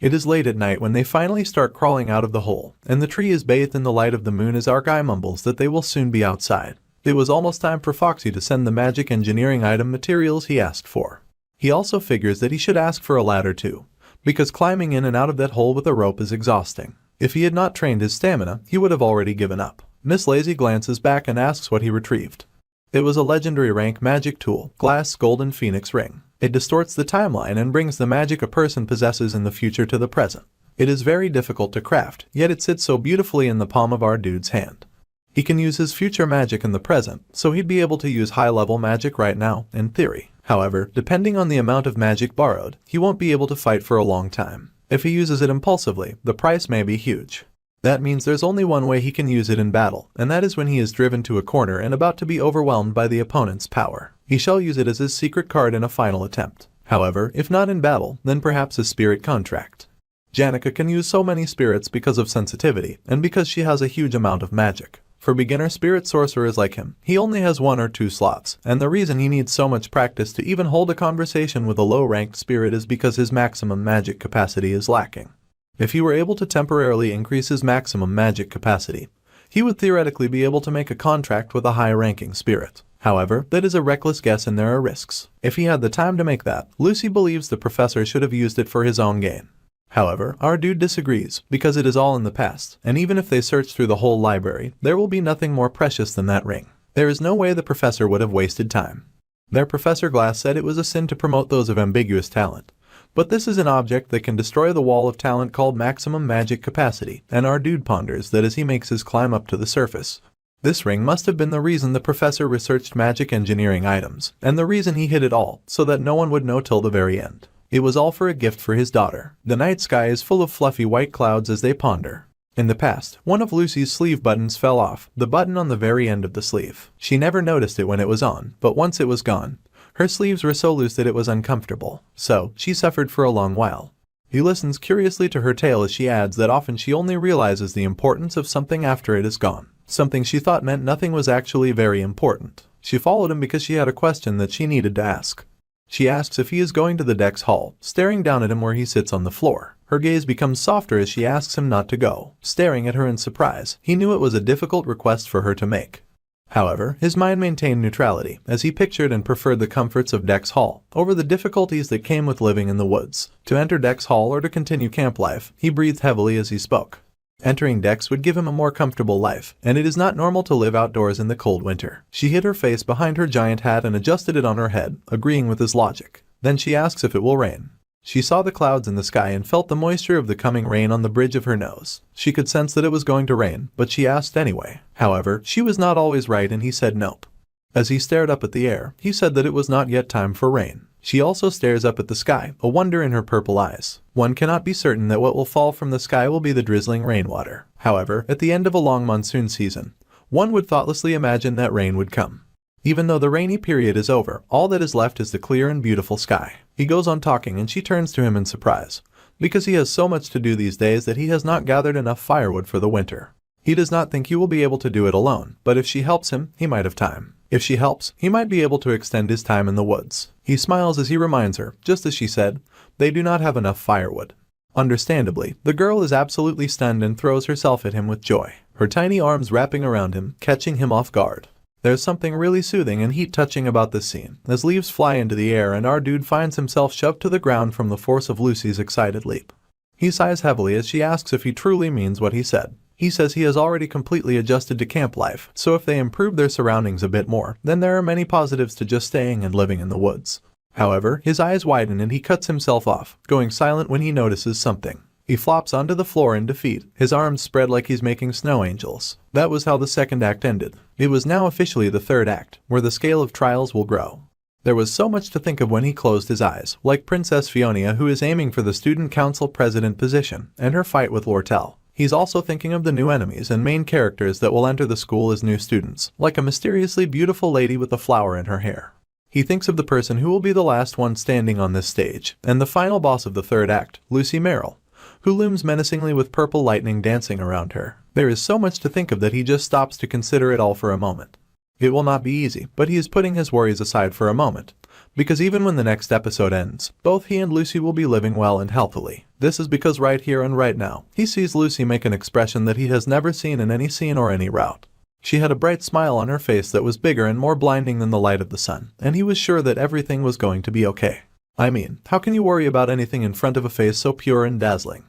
It is late at night when they finally start crawling out of the hole, and the tree is bathed in the light of the moon as our guy mumbles that they will soon be outside. It was almost time for Foxy to send the magic engineering item materials he asked for. He also figures that he should ask for a ladder too, because climbing in and out of that hole with a rope is exhausting. If he had not trained his stamina, he would have already given up. Miss Lazy glances back and asks what he retrieved. It was a legendary rank magic tool, Glass Golden Phoenix Ring. It distorts the timeline and brings the magic a person possesses in the future to the present. It is very difficult to craft, yet it sits so beautifully in the palm of our dude's hand. He can use his future magic in the present, so he'd be able to use high-level magic right now, in theory. However, depending on the amount of magic borrowed, he won't be able to fight for a long time. If he uses it impulsively, the price may be huge. That means there's only one way he can use it in battle, and that is when he is driven to a corner and about to be overwhelmed by the opponent's power. He shall use it as his secret card in a final attempt. However, if not in battle, then perhaps a spirit contract. Janica can use so many spirits because of sensitivity, and because she has a huge amount of magic. For beginner spirit sorcerers like him, he only has 1 or 2 slots, and the reason he needs so much practice to even hold a conversation with a low-ranked spirit is because his maximum magic capacity is lacking. If he were able to temporarily increase his maximum magic capacity, he would theoretically be able to make a contract with a high-ranking spirit. However, that is a reckless guess and there are risks. If he had the time to make that, Lucy believes the professor should have used it for his own gain. However, our dude disagrees, because it is all in the past, and even if they search through the whole library, there will be nothing more precious than that ring. There is no way the professor would have wasted time. Their Professor Glass said it was a sin to promote those of ambiguous talent. But this is an object that can destroy the wall of talent called maximum magic capacity, and our dude ponders that as he makes his climb up to the surface. This ring must have been the reason the professor researched magic engineering items, and the reason he hid it all, so that no one would know till the very end. It was all for a gift for his daughter. The night sky is full of fluffy white clouds as they ponder. In the past, one of Lucy's sleeve buttons fell off, the button on the very end of the sleeve. She never noticed it when it was on, but once it was gone, her sleeves were so loose that it was uncomfortable, so she suffered for a long while. He listens curiously to her tale as she adds that often she only realizes the importance of something after it is gone. Something she thought meant nothing was actually very important. She followed him because she had a question that she needed to ask. She asks if he is going to the Dex Hall, staring down at him where he sits on the floor. Her gaze becomes softer as she asks him not to go, staring at her in surprise. He knew it was a difficult request for her to make. However, his mind maintained neutrality, as he pictured and preferred the comforts of Dex Hall over the difficulties that came with living in the woods. To enter Dex Hall or to continue camp life, he breathed heavily as he spoke. Entering Dex would give him a more comfortable life, and it is not normal to live outdoors in the cold winter. She hid her face behind her giant hat and adjusted it on her head, agreeing with his logic. Then she asks if it will rain. She saw the clouds in the sky and felt the moisture of the coming rain on the bridge of her nose. She could sense that it was going to rain, but she asked anyway. However, she was not always right and he said nope. As he stared up at the air, he said that it was not yet time for rain. She also stares up at the sky, a wonder in her purple eyes. One cannot be certain that what will fall from the sky will be the drizzling rainwater. However, at the end of a long monsoon season, one would thoughtlessly imagine that rain would come. Even though the rainy period is over, all that is left is the clear and beautiful sky. He goes on talking and she turns to him in surprise, because he has so much to do these days that he has not gathered enough firewood for the winter. He does not think he will be able to do it alone, but if she helps him, he might have time. If she helps, he might be able to extend his time in the woods. He smiles as he reminds her, just as she said, they do not have enough firewood. Understandably, the girl is absolutely stunned and throws herself at him with joy, her tiny arms wrapping around him, catching him off guard. There's something really soothing and heat-touching about this scene, as leaves fly into the air and our dude finds himself shoved to the ground from the force of Lucy's excited leap. He sighs heavily as she asks if he truly means what he said. He says he has already completely adjusted to camp life, so if they improve their surroundings a bit more, then there are many positives to just staying and living in the woods. However, his eyes widen and he cuts himself off, going silent when he notices something. He flops onto the floor in defeat, his arms spread like he's making snow angels. That was how the second act ended. It was now officially the third act, where the scale of trials will grow. There was so much to think of when he closed his eyes, like Princess Fiona who is aiming for the student council president position, and her fight with Lortell. He's also thinking of the new enemies and main characters that will enter the school as new students, like a mysteriously beautiful lady with a flower in her hair. He thinks of the person who will be the last one standing on this stage, and the final boss of the third act, Lucy Merrill, who looms menacingly with purple lightning dancing around her. There is so much to think of that he just stops to consider it all for a moment. It will not be easy, but he is putting his worries aside for a moment, because even when the next episode ends, both he and Lucy will be living well and healthily. This is because right here and right now, he sees Lucy make an expression that he has never seen in any scene or any route. She had a bright smile on her face that was bigger and more blinding than the light of the sun, and he was sure that everything was going to be okay. I mean, how can you worry about anything in front of a face so pure and dazzling?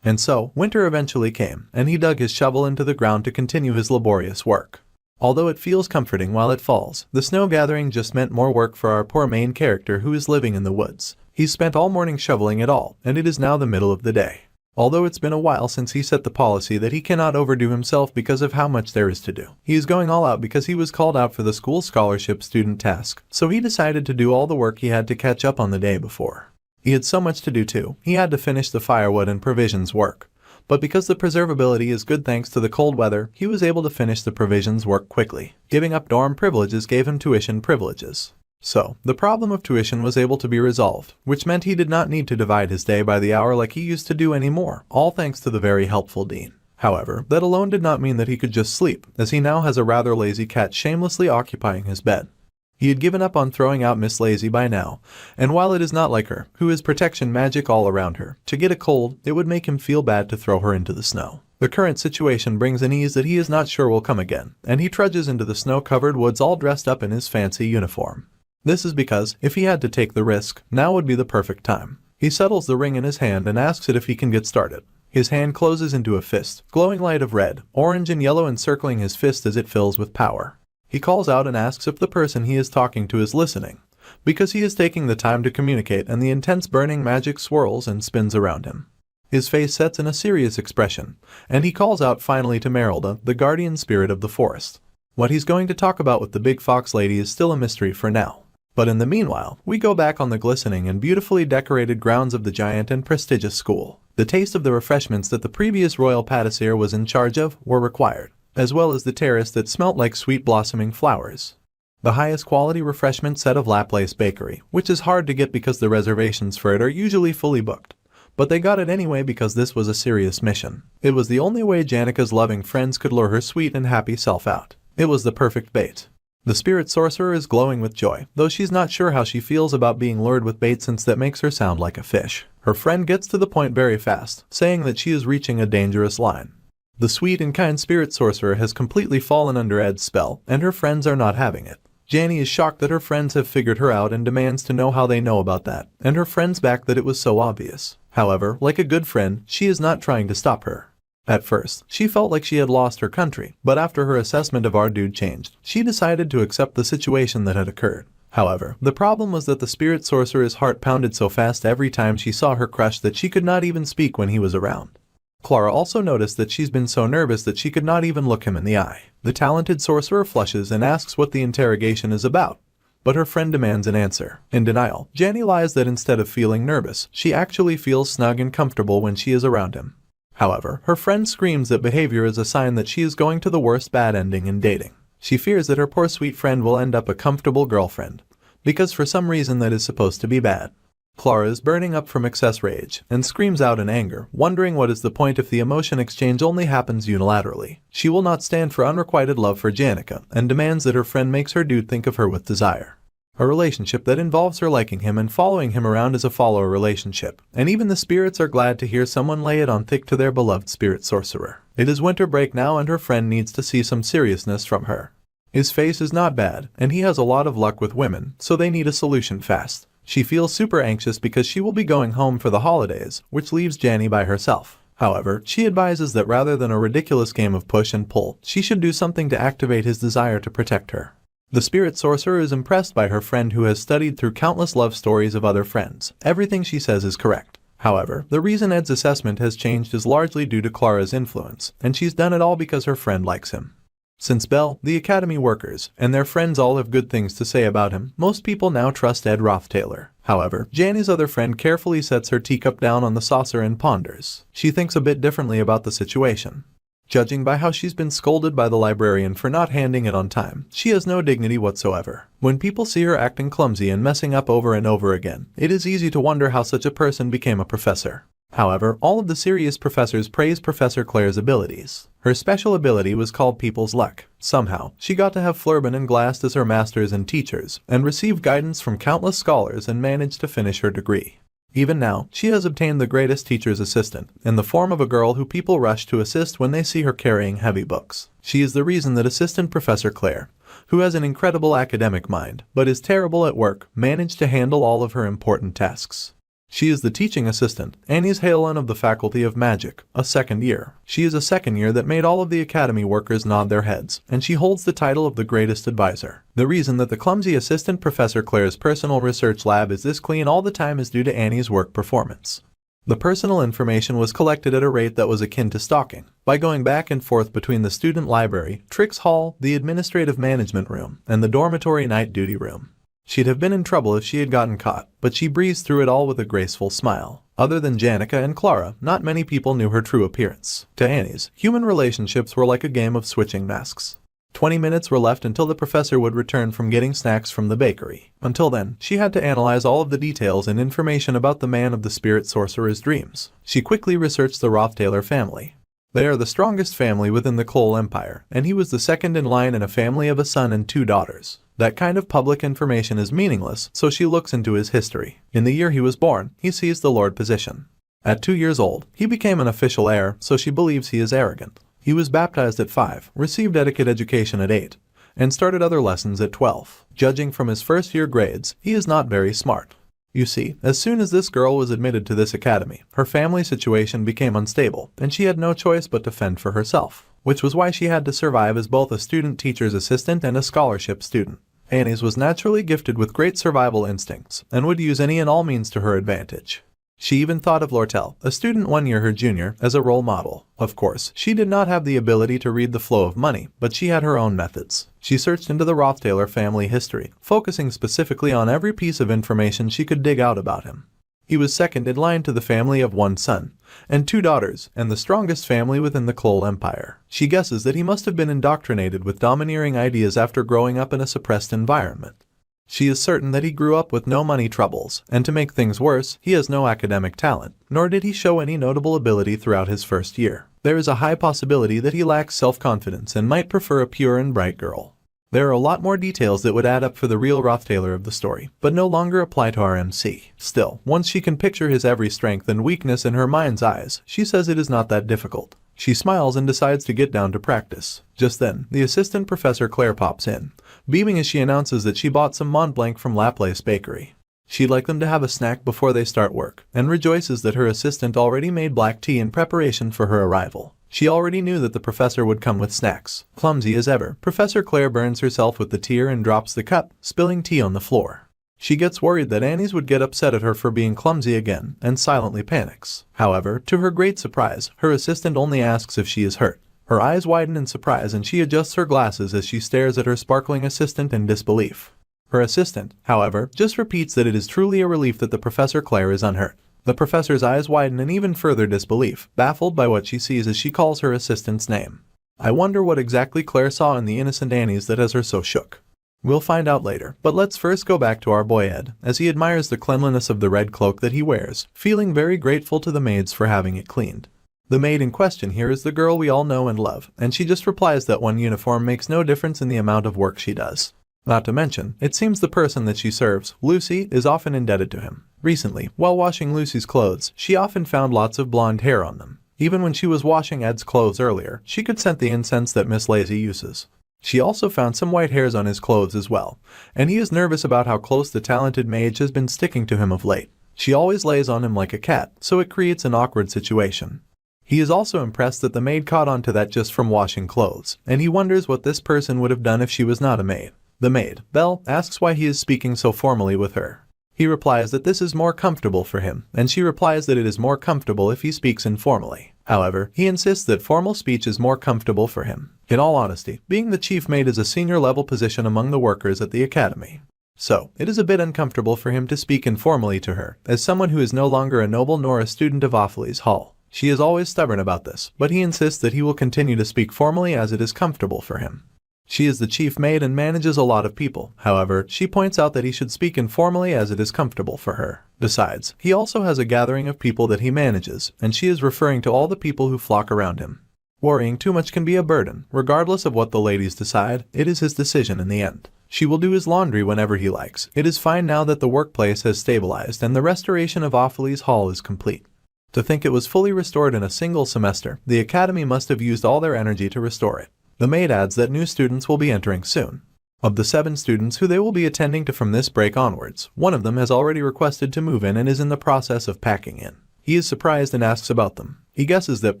And so, winter eventually came, and he dug his shovel into the ground to continue his laborious work. Although it feels comforting while it falls, the snow gathering just meant more work for our poor main character who is living in the woods. He's spent all morning shoveling it all, and it is now the middle of the day. Although it's been a while since he set the policy that he cannot overdo himself because of how much there is to do. He is going all out because he was called out for the school scholarship student task, so he decided to do all the work he had to catch up on the day before. He had so much to do too. He had to finish the firewood and provisions work. But because the preservability is good thanks to the cold weather, he was able to finish the provisions work quickly. Giving up dorm privileges gave him tuition privileges. So, the problem of tuition was able to be resolved, which meant he did not need to divide his day by the hour like he used to do anymore, all thanks to the very helpful dean. However, that alone did not mean that he could just sleep, as he now has a rather lazy cat shamelessly occupying his bed. He had given up on throwing out Miss Lazy by now, and while it is not like her, who is protection magic all around her, to get a cold, it would make him feel bad to throw her into the snow. The current situation brings an ease that he is not sure will come again, and he trudges into the snow-covered woods all dressed up in his fancy uniform. This is because, if he had to take the risk, now would be the perfect time. He settles the ring in his hand and asks it if he can get started. His hand closes into a fist, glowing light of red, orange and yellow encircling his fist as it fills with power. He calls out and asks if the person he is talking to is listening, because he is taking the time to communicate and the intense burning magic swirls and spins around him. His face sets in a serious expression, and he calls out finally to Merylda, the guardian spirit of the forest. What he's going to talk about with the big fox lady is still a mystery for now. But in the meanwhile, we go back on the glistening and beautifully decorated grounds of the giant and prestigious school. The taste of the refreshments that the previous royal patissier was in charge of were required, as well as the terrace that smelt like sweet blossoming flowers. The highest quality refreshment set of Laplace Bakery, which is hard to get because the reservations for it are usually fully booked. But they got it anyway because this was a serious mission. It was the only way Janica's loving friends could lure her sweet and happy self out. It was the perfect bait. The spirit sorcerer is glowing with joy, though she's not sure how she feels about being lured with bait since that makes her sound like a fish. Her friend gets to the point very fast, saying that she is reaching a dangerous line. The sweet and kind spirit sorcerer has completely fallen under Ed's spell, and her friends are not having it. Jani is shocked that her friends have figured her out and demands to know how they know about that, and her friends back that it was so obvious. However, like a good friend, she is not trying to stop her. At first, she felt like she had lost her country, but after her assessment of our dude changed, she decided to accept the situation that had occurred. However, the problem was that the spirit sorcerer's heart pounded so fast every time she saw her crush that she could not even speak when he was around. Clara also noticed that she's been so nervous that she could not even look him in the eye. The talented sorcerer flushes and asks what the interrogation is about, but her friend demands an answer. In denial, Jani lies that instead of feeling nervous, she actually feels snug and comfortable when she is around him. However, her friend screams that behavior is a sign that she is going to the worst bad ending in dating. She fears that her poor sweet friend will end up a comfortable girlfriend, because for some reason that is supposed to be bad. Clara is burning up from excess rage, and screams out in anger, wondering what is the point if the emotion exchange only happens unilaterally. She will not stand for unrequited love for Janica, and demands that her friend makes her dude think of her with desire. A relationship that involves her liking him and following him around is a follower relationship, and even the spirits are glad to hear someone lay it on thick to their beloved spirit sorcerer. It is winter break now and her friend needs to see some seriousness from her. His face is not bad, and he has a lot of luck with women, so they need a solution fast. She feels super anxious because she will be going home for the holidays, which leaves Jani by herself. However, she advises that rather than a ridiculous game of push and pull, she should do something to activate his desire to protect her. The spirit sorcerer is impressed by her friend who has studied through countless love stories of other friends. Everything she says is correct. However, the reason Ed's assessment has changed is largely due to Clara's influence, and she's done it all because her friend likes him. Since Belle, the academy workers, and their friends all have good things to say about him, most people now trust Ed Roth Taylor. However, Jani's other friend carefully sets her teacup down on the saucer and ponders. She thinks a bit differently about the situation. Judging by how she's been scolded by the librarian for not handing it on time, she has no dignity whatsoever. When people see her acting clumsy and messing up over and over again, it is easy to wonder how such a person became a professor. However, all of the serious professors praised Professor Claire's abilities. Her special ability was called People's Luck. Somehow, she got to have Flurban and Glass as her masters and teachers, and received guidance from countless scholars and managed to finish her degree. Even now, she has obtained the greatest teacher's assistant, in the form of a girl who people rush to assist when they see her carrying heavy books. She is the reason that Assistant Professor Claire, who has an incredible academic mind, but is terrible at work, managed to handle all of her important tasks. She is the teaching assistant, Annie's Halen of the Faculty of Magic, a second year. She is a second year that made all of the academy workers nod their heads, and she holds the title of the greatest advisor. The reason that the clumsy Assistant Professor Claire's personal research lab is this clean all the time is due to Annie's work performance. The personal information was collected at a rate that was akin to stalking, by going back and forth between the student library, Trix Hall, the administrative management room, and the dormitory night duty room. She'd have been in trouble if she had gotten caught, but she breezed through it all with a graceful smile. Other than Janica and Clara, not many people knew her true appearance. To Annie's, human relationships were like a game of switching masks. 20 minutes were left until the professor would return from getting snacks from the bakery. Until then, she had to analyze all of the details and information about the man of the spirit sorcerer's dreams. She quickly researched the Roth Taylor family. They are the strongest family within the Cole Empire, and he was the second in line in a family of a son and 2 daughters. That kind of public information is meaningless, so she looks into his history. In the year he was born, he seized the Lord position. At 2 years old, he became an official heir, so she believes he is arrogant. He was baptized at 5, received etiquette education at 8, and started other lessons at 12. Judging from his first-year grades, he is not very smart. You see, as soon as this girl was admitted to this academy, her family situation became unstable, and she had no choice but to fend for herself, which was why she had to survive as both a student teacher's assistant and a scholarship student. Annie's was naturally gifted with great survival instincts, and would use any and all means to her advantage. She even thought of Lortell, a student 1 year her junior, as a role model. Of course, she did not have the ability to read the flow of money, but she had her own methods. She searched into the Roth Taylor family history, focusing specifically on every piece of information she could dig out about him. He was second in line to the family of 1 son and 2 daughters, and the strongest family within the Cole Empire. She guesses that he must have been indoctrinated with domineering ideas after growing up in a suppressed environment. She is certain that he grew up with no money troubles, and to make things worse, he has no academic talent, nor did he show any notable ability throughout his first year. There is a high possibility that he lacks self-confidence and might prefer a pure and bright girl. There are a lot more details that would add up for the real Roth Taylor of the story, but no longer apply to our MC. Still, once she can picture his every strength and weakness in her mind's eyes, she says it is not that difficult. She smiles and decides to get down to practice. Just then, the assistant Professor Claire pops in, beaming as she announces that she bought some Mont Blanc from Laplace Bakery. She'd like them to have a snack before they start work, and rejoices that her assistant already made black tea in preparation for her arrival. She already knew that the professor would come with snacks. Clumsy as ever, Professor Claire burns herself with the tear and drops the cup, spilling tea on the floor. She gets worried that Annie's would get upset at her for being clumsy again, and silently panics. However, to her great surprise, her assistant only asks if she is hurt. Her eyes widen in surprise and she adjusts her glasses as she stares at her sparkling assistant in disbelief. Her assistant, however, just repeats that it is truly a relief that the Professor Claire is unhurt. The professor's eyes widen in even further disbelief, baffled by what she sees as she calls her assistant's name. I wonder what exactly Claire saw in the innocent Annie's that has her so shook. We'll find out later, but let's first go back to our boy Ed, as he admires the cleanliness of the red cloak that he wears, feeling very grateful to the maids for having it cleaned. The maid in question here is the girl we all know and love, and she just replies that one uniform makes no difference in the amount of work she does. Not to mention, it seems the person that she serves, Lucy, is often indebted to him. Recently, while washing Lucy's clothes, she often found lots of blonde hair on them. Even when she was washing Ed's clothes earlier, she could scent the incense that Miss Lazy uses. She also found some white hairs on his clothes as well, and he is nervous about how close the talented mage has been sticking to him of late. She always lays on him like a cat, so it creates an awkward situation. He is also impressed that the maid caught on to that just from washing clothes, and he wonders what this person would have done if she was not a maid. The maid, Belle, asks why he is speaking so formally with her. He replies that this is more comfortable for him, and she replies that it is more comfortable if he speaks informally. However, he insists that formal speech is more comfortable for him. In all honesty, being the chief maid is a senior-level position among the workers at the academy. So, it is a bit uncomfortable for him to speak informally to her, as someone who is no longer a noble nor a student of Offles Hall. She is always stubborn about this, but he insists that he will continue to speak formally as it is comfortable for him. She is the chief maid and manages a lot of people. However, she points out that he should speak informally as it is comfortable for her. Besides, he also has a gathering of people that he manages, and she is referring to all the people who flock around him. Worrying too much can be a burden. Regardless of what the ladies decide, it is his decision in the end. She will do his laundry whenever he likes. It is fine now that the workplace has stabilized and the restoration of Offles Hall is complete. To think it was fully restored in a single semester, the academy must have used all their energy to restore it. The maid adds that new students will be entering soon. Of the 7 students who they will be attending to from this break onwards, one of them has already requested to move in and is in the process of packing in. He is surprised and asks about them. He guesses that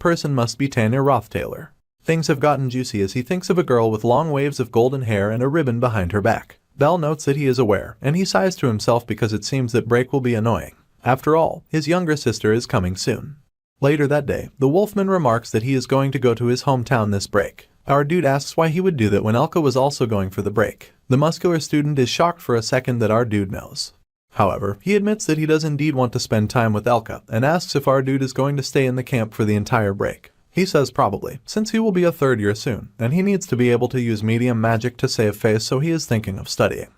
person must be Ed Roth Taylor. Things have gotten juicy as he thinks of a girl with long waves of golden hair and a ribbon behind her back. Bell notes that he is aware, and he sighs to himself because it seems that break will be annoying. After all, his younger sister is coming soon. Later that day, the Wolfman remarks that he is going to go to his hometown this break. Our dude asks why he would do that when Elka was also going for the break. The muscular student is shocked for a second that our dude knows. However, he admits that he does indeed want to spend time with Elka and asks if our dude is going to stay in the camp for the entire break. He says probably, since he will be a 3rd year soon, and he needs to be able to use medium magic to save face, so he is thinking of studying.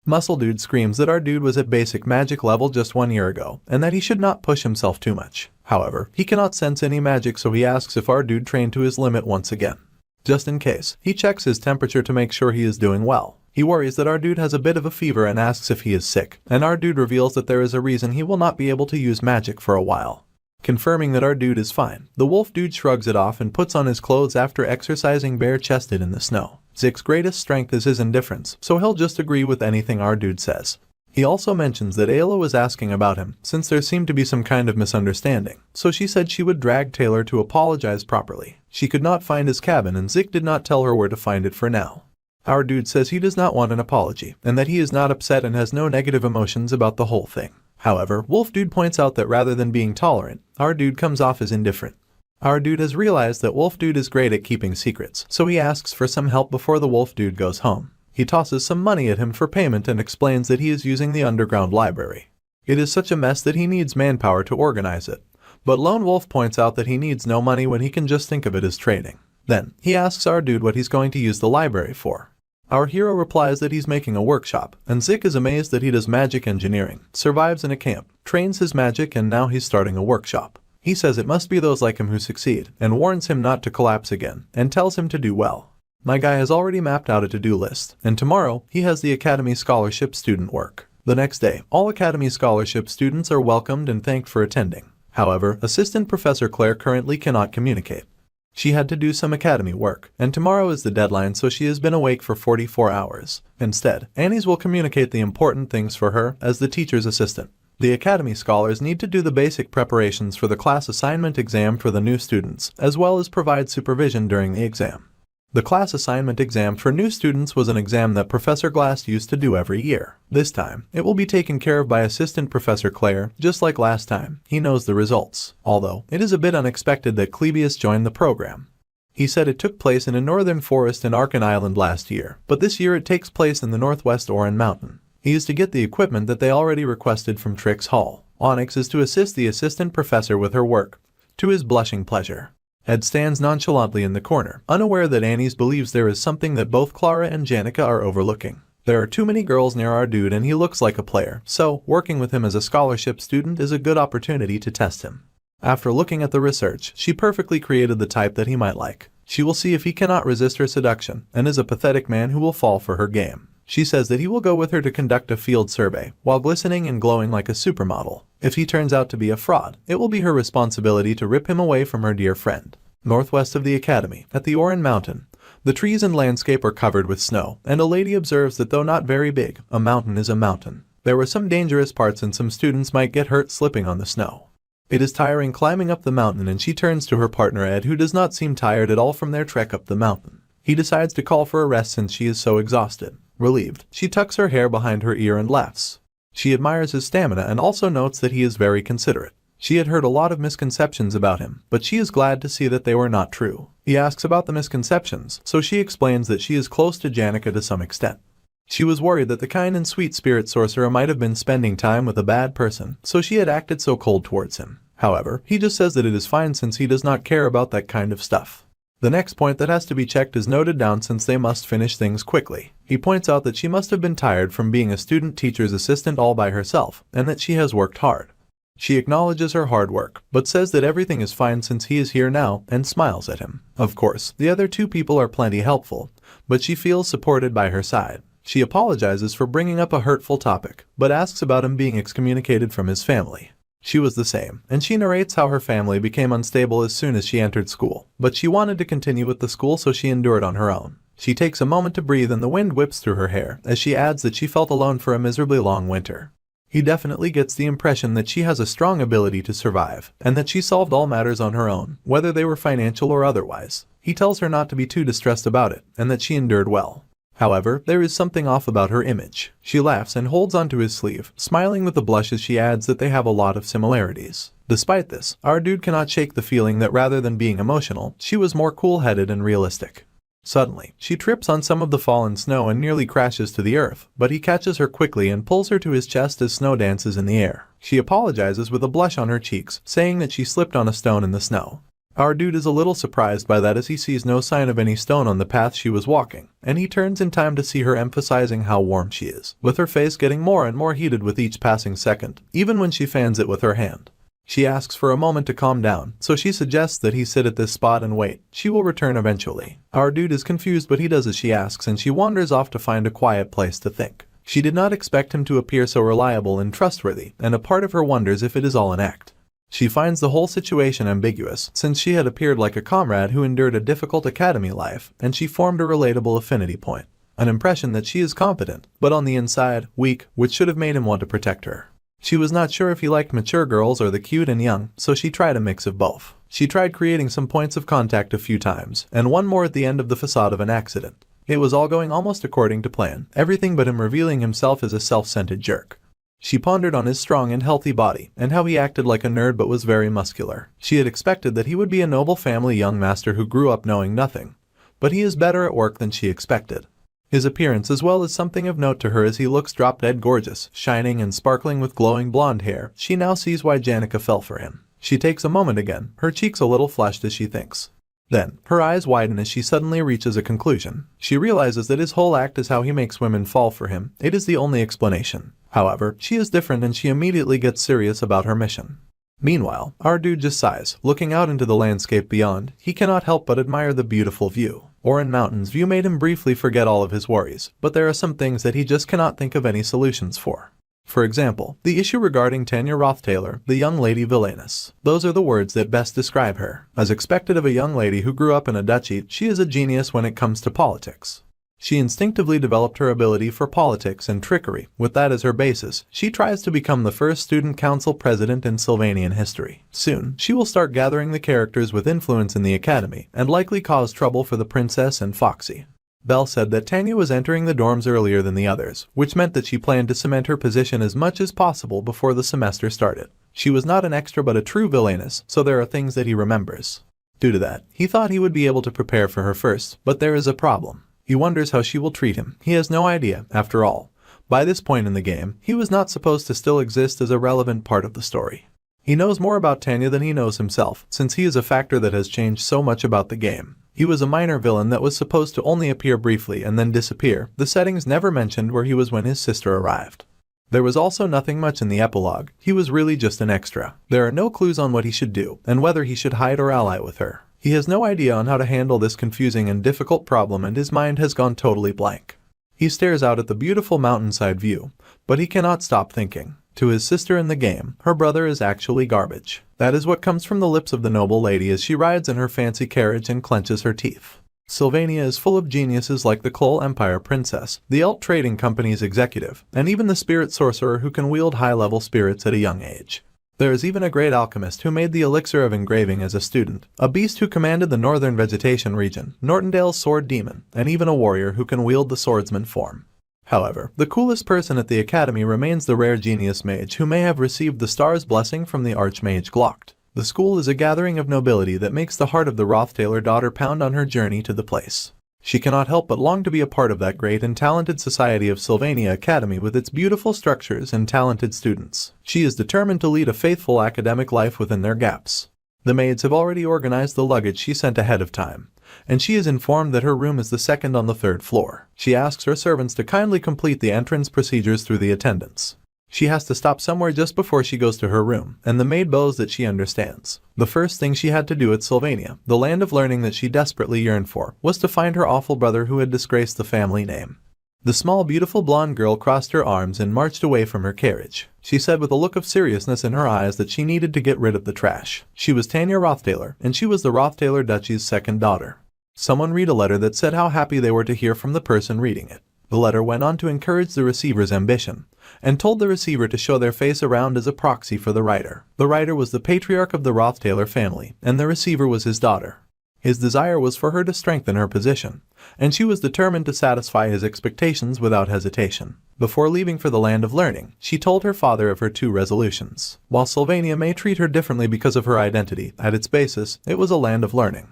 Muscle Dude screams that our dude was at basic magic level just 1 year ago, and that he should not push himself too much. However, he cannot sense any magic, so he asks if our dude trained to his limit once again. Just in case, he checks his temperature to make sure he is doing well. He worries that our dude has a bit of a fever and asks if he is sick, and our dude reveals that there is a reason he will not be able to use magic for a while. Confirming that our dude is fine, the wolf dude shrugs it off and puts on his clothes after exercising bare-chested in the snow. Zick's greatest strength is his indifference, so he'll just agree with anything our dude says. He also mentions that Ayla was asking about him, since there seemed to be some kind of misunderstanding, so she said she would drag Taylor to apologize properly. She could not find his cabin and Zick did not tell her where to find it for now. Our dude says he does not want an apology, and that he is not upset and has no negative emotions about the whole thing. However, Wolf Dude points out that rather than being tolerant, our dude comes off as indifferent. Our dude has realized that Wolf Dude is great at keeping secrets, so he asks for some help before the Wolf Dude goes home. He tosses some money at him for payment and explains that he is using the underground library. It is such a mess that he needs manpower to organize it. But Lone Wolf points out that he needs no money when he can just think of it as trading. Then, he asks our dude what he's going to use the library for. Our hero replies that he's making a workshop, and Zick is amazed that he does magic engineering, survives in a camp, trains his magic, and now he's starting a workshop. He says it must be those like him who succeed, and warns him not to collapse again, and tells him to do well. My guy has already mapped out a to-do list, and tomorrow, he has the Academy Scholarship student work. The next day, all Academy Scholarship students are welcomed and thanked for attending. However, Assistant Professor Claire currently cannot communicate. She had to do some Academy work, and tomorrow is the deadline, so she has been awake for 44 hours. Instead, Annie's will communicate the important things for her as the teacher's assistant. The Academy scholars need to do the basic preparations for the class assignment exam for the new students, as well as provide supervision during the exam. The class assignment exam for new students was an exam that Professor Glass used to do every year. This time, it will be taken care of by Assistant Professor Claire, just like last time. He knows the results, although it is a bit unexpected that Clebius joined the program. He said it took place in a northern forest in Arkan Island last year, but this year it takes place in the northwest Oran Mountain. He is to get the equipment that they already requested from Trix Hall. Onyx is to assist the assistant professor with her work, to his blushing pleasure. Ed stands nonchalantly in the corner, unaware that Annie's believes there is something that both Clara and Janica are overlooking. There are too many girls near our dude and he looks like a player, so working with him as a scholarship student is a good opportunity to test him. After looking at the research, she perfectly created the type that he might like. She will see if he cannot resist her seduction, and is a pathetic man who will fall for her game. She says that he will go with her to conduct a field survey, while glistening and glowing like a supermodel. If he turns out to be a fraud, it will be her responsibility to rip him away from her dear friend. Northwest of the Academy, at the Oran Mountain, the trees and landscape are covered with snow, and a lady observes that though not very big, a mountain is a mountain. There were some dangerous parts and some students might get hurt slipping on the snow. It is tiring climbing up the mountain, and she turns to her partner Ed, who does not seem tired at all from their trek up the mountain. He decides to call for a rest since she is so exhausted. Relieved, she tucks her hair behind her ear and laughs. She admires his stamina and also notes that he is very considerate. She had heard a lot of misconceptions about him, but she is glad to see that they were not true. He asks about the misconceptions, so she explains that she is close to Janica to some extent. She was worried that the kind and sweet spirit sorcerer might have been spending time with a bad person, so she had acted so cold towards him. However, he just says that it is fine since he does not care about that kind of stuff. The next point that has to be checked is noted down since they must finish things quickly. He points out that she must have been tired from being a student teacher's assistant all by herself, and that she has worked hard. She acknowledges her hard work, but says that everything is fine since he is here now, and smiles at him. Of course, the other two people are plenty helpful, but she feels supported by her side. She apologizes for bringing up a hurtful topic, but asks about him being excommunicated from his family. She was the same, and she narrates how her family became unstable as soon as she entered school, but she wanted to continue with the school so she endured on her own. She takes a moment to breathe and the wind whips through her hair as she adds that she felt alone for a miserably long winter. He definitely gets the impression that she has a strong ability to survive, and that she solved all matters on her own, whether they were financial or otherwise. He tells her not to be too distressed about it, and that she endured well. However, there is something off about her image. She laughs and holds onto his sleeve, smiling with a blush as she adds that they have a lot of similarities. Despite this, our dude cannot shake the feeling that rather than being emotional, she was more cool-headed and realistic. Suddenly, she trips on some of the fallen snow and nearly crashes to the earth, but he catches her quickly and pulls her to his chest as snow dances in the air. She apologizes with a blush on her cheeks, saying that she slipped on a stone in the snow. Our dude is a little surprised by that as he sees no sign of any stone on the path she was walking, and he turns in time to see her emphasizing how warm she is, with her face getting more and more heated with each passing second, even when she fans it with her hand. She asks for a moment to calm down, so she suggests that he sit at this spot and wait. She will return eventually. Our dude is confused, but he does as she asks, and she wanders off to find a quiet place to think. She did not expect him to appear so reliable and trustworthy, and a part of her wonders if it is all an act. She finds the whole situation ambiguous, since she had appeared like a comrade who endured a difficult academy life, and she formed a relatable affinity point. An impression that she is competent, but on the inside, weak, which should have made him want to protect her. She was not sure if he liked mature girls or the cute and young, so she tried a mix of both. She tried creating some points of contact a few times, and one more at the end of the facade of an accident. It was all going almost according to plan, everything but him revealing himself as a self-centered jerk. She pondered on his strong and healthy body, and how he acted like a nerd but was very muscular. She had expected that he would be a noble family young master who grew up knowing nothing, but he is better at work than she expected. His appearance as well is something of note to her as he looks drop-dead gorgeous, shining and sparkling with glowing blonde hair. She now sees why Janica fell for him. She takes a moment again, her cheeks a little flushed as she thinks. Then, her eyes widen as she suddenly reaches a conclusion. She realizes that his whole act is how he makes women fall for him. It is the only explanation. However, she is different and she immediately gets serious about her mission. Meanwhile, our dude just sighs, looking out into the landscape beyond. He cannot help but admire the beautiful view. Orin Mountain's view made him briefly forget all of his worries, but there are some things that he just cannot think of any solutions for. For example, the issue regarding Ed Roth Taylor, the young lady villainess. Those are the words that best describe her. As expected of a young lady who grew up in a duchy, she is a genius when it comes to politics. She instinctively developed her ability for politics and trickery. With that as her basis, she tries to become the first student council president in Sylvanian history. Soon, she will start gathering the characters with influence in the academy, and likely cause trouble for the princess and Foxy. Belle said that Tanya was entering the dorms earlier than the others, which meant that she planned to cement her position as much as possible before the semester started. She was not an extra but a true villainess, so there are things that he remembers. Due to that, he thought he would be able to prepare for her first, but there is a problem. He wonders how she will treat him. He has no idea, after all. By this point in the game, he was not supposed to still exist as a relevant part of the story. He knows more about Tanya than he knows himself, since he is a factor that has changed so much about the game. He was a minor villain that was supposed to only appear briefly and then disappear. The settings never mentioned where he was when his sister arrived. There was also nothing much in the epilogue. He was really just an extra. There are no clues on what he should do, and whether he should hide or ally with her. He has no idea on how to handle this confusing and difficult problem, and his mind has gone totally blank. He stares out at the beautiful mountainside view, but he cannot stop thinking. To his sister in the game, her brother is actually garbage. That is what comes from the lips of the noble lady as she rides in her fancy carriage and clenches her teeth. Sylvania is full of geniuses like the Klol Empire princess, the Elt Trading Company's executive, and even the spirit sorcerer who can wield high-level spirits at a young age. There is even a great alchemist who made the elixir of engraving as a student, a beast who commanded the northern vegetation region, Nortendale's sword demon, and even a warrior who can wield the swordsman form. However, the coolest person at the academy remains the rare genius mage who may have received the star's blessing from the archmage Glocked. The school is a gathering of nobility that makes the heart of the Roth Taylor daughter pound on her journey to the place. She cannot help but long to be a part of that great and talented society of Sylvania Academy with its beautiful structures and talented students. She is determined to lead a faithful academic life within their gaps. The maids have already organized the luggage she sent ahead of time, and she is informed that her room is the second on the third floor. She asks her servants to kindly complete the entrance procedures through the attendants. She has to stop somewhere just before she goes to her room, and the maid bows that she understands. The first thing she had to do at Sylvania, the land of learning that she desperately yearned for, was to find her awful brother who had disgraced the family name. The small beautiful blonde girl crossed her arms and marched away from her carriage. She said with a look of seriousness in her eyes that she needed to get rid of the trash. She was Tanya Roth Taylor, and she was the Roth Taylor Duchy's second daughter. Someone read a letter that said how happy they were to hear from the person reading it. The letter went on to encourage the receiver's ambition, and told the receiver to show their face around as a proxy for the writer. The writer was the patriarch of the Roth Taylor family, and the receiver was his daughter. His desire was for her to strengthen her position, and she was determined to satisfy his expectations without hesitation. Before leaving for the land of learning, she told her father of her two resolutions. While Sylvania may treat her differently because of her identity, at its basis, it was a land of learning.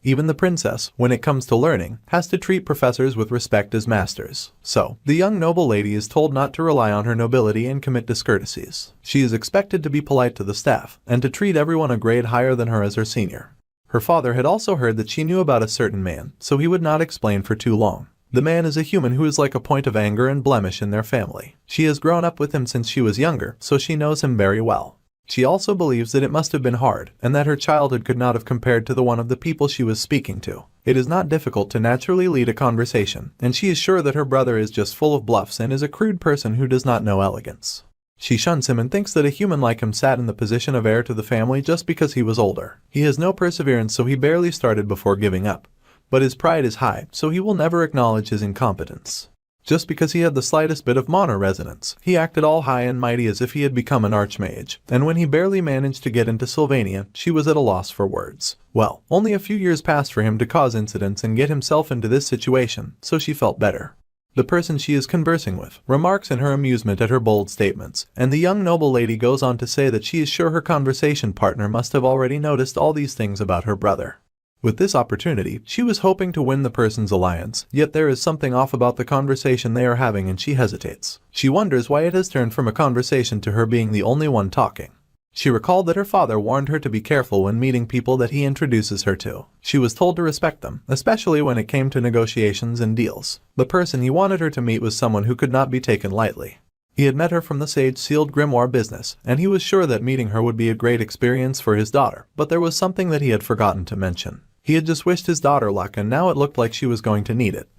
Even the princess, when it comes to learning, has to treat professors with respect as masters. So, the young noble lady is told not to rely on her nobility and commit discourtesies. She is expected to be polite to the staff, and to treat everyone a grade higher than her as her senior. Her father had also heard that she knew about a certain man, so he would not explain for too long. The man is a human who is like a point of anger and blemish in their family. She has grown up with him since she was younger, so she knows him very well. She also believes that it must have been hard, and that her childhood could not have compared to the one of the people she was speaking to. It is not difficult to naturally lead a conversation, and she is sure that her brother is just full of bluffs and is a crude person who does not know elegance. She shuns him and thinks that a human like him sat in the position of heir to the family just because he was older. He has no perseverance, so he barely started before giving up. But his pride is high, so he will never acknowledge his incompetence. Just because he had the slightest bit of manor resonance, he acted all high and mighty as if he had become an archmage, and when he barely managed to get into Sylvania, she was at a loss for words. Well, only a few years passed for him to cause incidents and get himself into this situation, so she felt better. The person she is conversing with remarks in her amusement at her bold statements, and the young noble lady goes on to say that she is sure her conversation partner must have already noticed all these things about her brother. With this opportunity, she was hoping to win the person's alliance, yet there is something off about the conversation they are having and she hesitates. She wonders why it has turned from a conversation to her being the only one talking. She recalled that her father warned her to be careful when meeting people that he introduces her to. She was told to respect them, especially when it came to negotiations and deals. The person he wanted her to meet was someone who could not be taken lightly. He had met her from the sage-sealed grimoire business, and he was sure that meeting her would be a great experience for his daughter, but there was something that he had forgotten to mention. He had just wished his daughter luck, and now it looked like she was going to need it.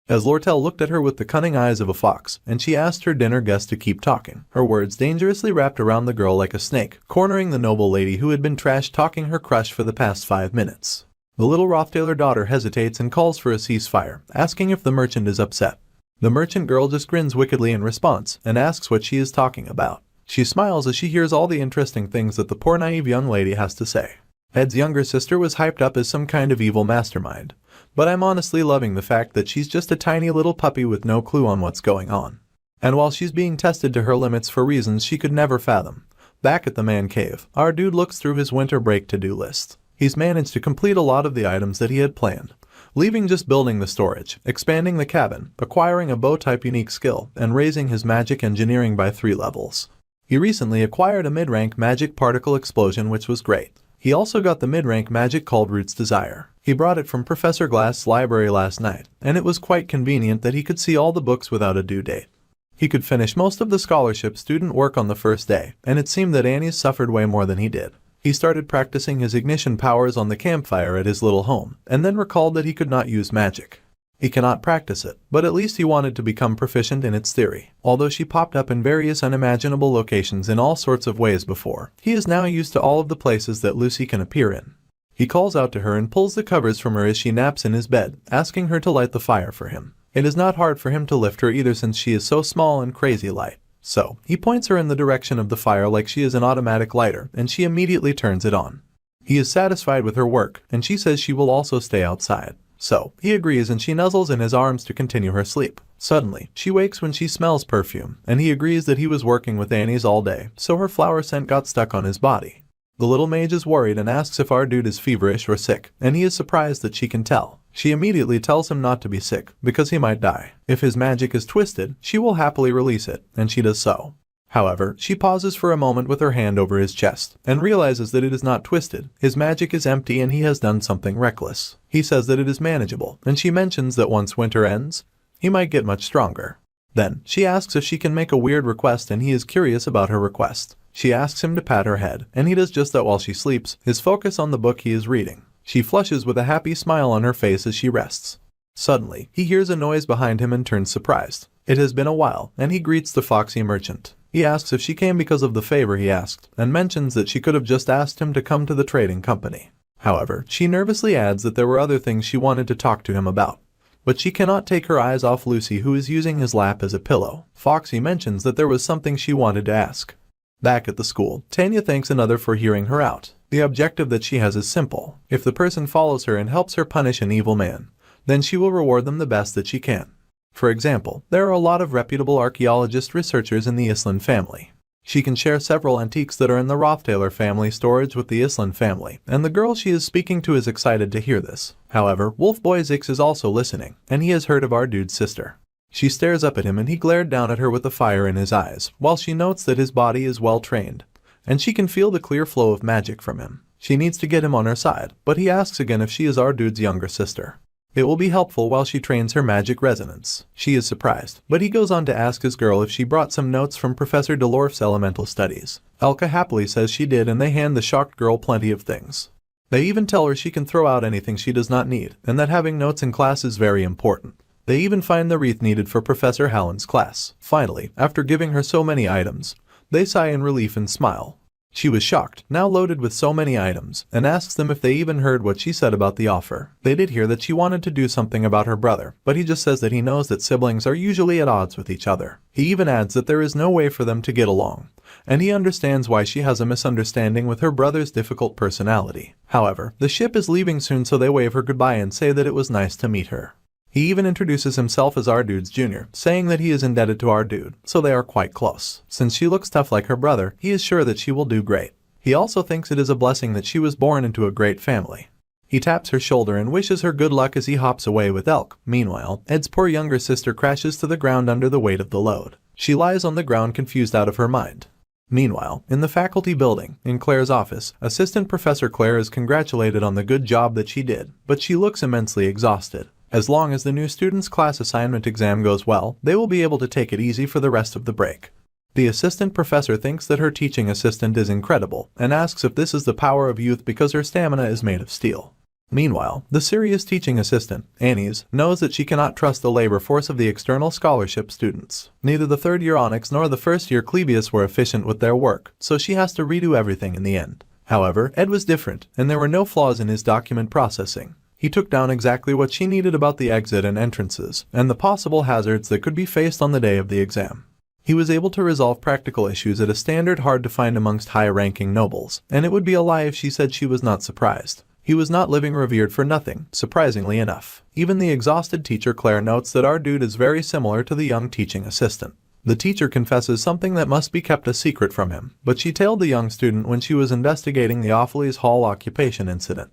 As Lortell looked at her with the cunning eyes of a fox, and she asked her dinner guest to keep talking, her words dangerously wrapped around the girl like a snake, cornering the noble lady who had been trash-talking her crush for the past 5 minutes. The little Roth Taylor daughter hesitates and calls for a ceasefire, asking if the merchant is upset. The merchant girl just grins wickedly in response, and asks what she is talking about. She smiles as she hears all the interesting things that the poor naive young lady has to say. Ed's younger sister was hyped up as some kind of evil mastermind, but I'm honestly loving the fact that she's just a tiny little puppy with no clue on what's going on. And while she's being tested to her limits for reasons she could never fathom, back at the man cave, our dude looks through his winter break to-do list. He's managed to complete a lot of the items that he had planned, leaving just building the storage, expanding the cabin, acquiring a bow-type unique skill, and raising his magic engineering by 3 levels. He recently acquired a mid-rank magic particle explosion, which was great. He also got the mid-rank magic called Root's Desire. He brought it from Professor Glass's library last night, and it was quite convenient that he could see all the books without a due date. He could finish most of the scholarship student work on the first day, and it seemed that Annie's suffered way more than he did. He started practicing his ignition powers on the campfire at his little home, and then recalled that he could not use magic. He cannot practice it, but at least he wanted to become proficient in its theory. Although she popped up in various unimaginable locations in all sorts of ways before, he is now used to all of the places that Lucy can appear in. He calls out to her and pulls the covers from her as she naps in his bed, asking her to light the fire for him. It is not hard for him to lift her either, since she is so small and crazy light. So, he points her in the direction of the fire like she is an automatic lighter, and she immediately turns it on. He is satisfied with her work, and she says she will also stay outside. So, he agrees and she nuzzles in his arms to continue her sleep. Suddenly, she wakes when she smells perfume, and he agrees that he was working with Annie's all day, so her flower scent got stuck on his body. The little mage is worried and asks if our dude is feverish or sick, and he is surprised that she can tell. She immediately tells him not to be sick, because he might die. If his magic is twisted, she will happily release it, and she does so. However, she pauses for a moment with her hand over his chest and realizes that it is not twisted. His magic is empty and he has done something reckless. He says that it is manageable, and she mentions that once winter ends, he might get much stronger. Then, she asks if she can make a weird request and he is curious about her request. She asks him to pat her head, and he does just that while she sleeps, his focus on the book he is reading. She flushes with a happy smile on her face as she rests. Suddenly, he hears a noise behind him and turns surprised. It has been a while, and he greets the foxy merchant. He asks if she came because of the favor he asked, and mentions that she could have just asked him to come to the trading company. However, she nervously adds that there were other things she wanted to talk to him about. But she cannot take her eyes off Lucy, who is using his lap as a pillow. Foxy mentions that there was something she wanted to ask. Back at the school, Tanya thanks another for hearing her out. The objective that she has is simple. If the person follows her and helps her punish an evil man, then she will reward them the best that she can. For example, there are a lot of reputable archaeologist researchers in the Island family. She can share several antiques that are in the Roth Taylor family storage with the Island family, and the girl she is speaking to is excited to hear this. However, Wolf Boy Zix is also listening, and he has heard of our dude's sister. She stares up at him and he glared down at her with the fire in his eyes, while she notes that his body is well trained, and she can feel the clear flow of magic from him. She needs to get him on her side, but he asks again if she is our dude's younger sister. It will be helpful while she trains her magic resonance. She is surprised, but he goes on to ask his girl if she brought some notes from Professor Delorf's elemental studies. Elka happily says she did, and they hand the shocked girl plenty of things. They even tell her she can throw out anything she does not need, and that having notes in class is very important. They even find the wreath needed for Professor Hallen's class. Finally, after giving her so many items, they sigh in relief and smile. She was shocked, now loaded with so many items, and asks them if they even heard what she said about the offer. They did hear that she wanted to do something about her brother, but he just says that he knows that siblings are usually at odds with each other. He even adds that there is no way for them to get along, and he understands why she has a misunderstanding with her brother's difficult personality. However, the ship is leaving soon, so they wave her goodbye and say that it was nice to meet her. He even introduces himself as our dude's junior, saying that he is indebted to our dude, so they are quite close. Since she looks tough like her brother, he is sure that she will do great. He also thinks it is a blessing that she was born into a great family. He taps her shoulder and wishes her good luck as he hops away with Elk. Meanwhile, Ed's poor younger sister crashes to the ground under the weight of the load. She lies on the ground confused out of her mind. Meanwhile, in the faculty building, in Claire's office, Assistant Professor Claire is congratulated on the good job that she did, but she looks immensely exhausted. As long as the new student's class assignment exam goes well, they will be able to take it easy for the rest of the break. The assistant professor thinks that her teaching assistant is incredible, and asks if this is the power of youth because her stamina is made of steel. Meanwhile, the serious teaching assistant, Annie's, knows that she cannot trust the labor force of the external scholarship students. Neither the third-year Onyx nor the first-year Clebius were efficient with their work, so she has to redo everything in the end. However, Ed was different, and there were no flaws in his document processing. He took down exactly what she needed about the exit and entrances, and the possible hazards that could be faced on the day of the exam. He was able to resolve practical issues at a standard hard to find amongst high-ranking nobles, and it would be a lie if she said she was not surprised. He was not living revered for nothing, surprisingly enough. Even the exhausted teacher Claire notes that our dude is very similar to the young teaching assistant. The teacher confesses something that must be kept a secret from him, but she told the young student when she was investigating the Offles Hall occupation incident.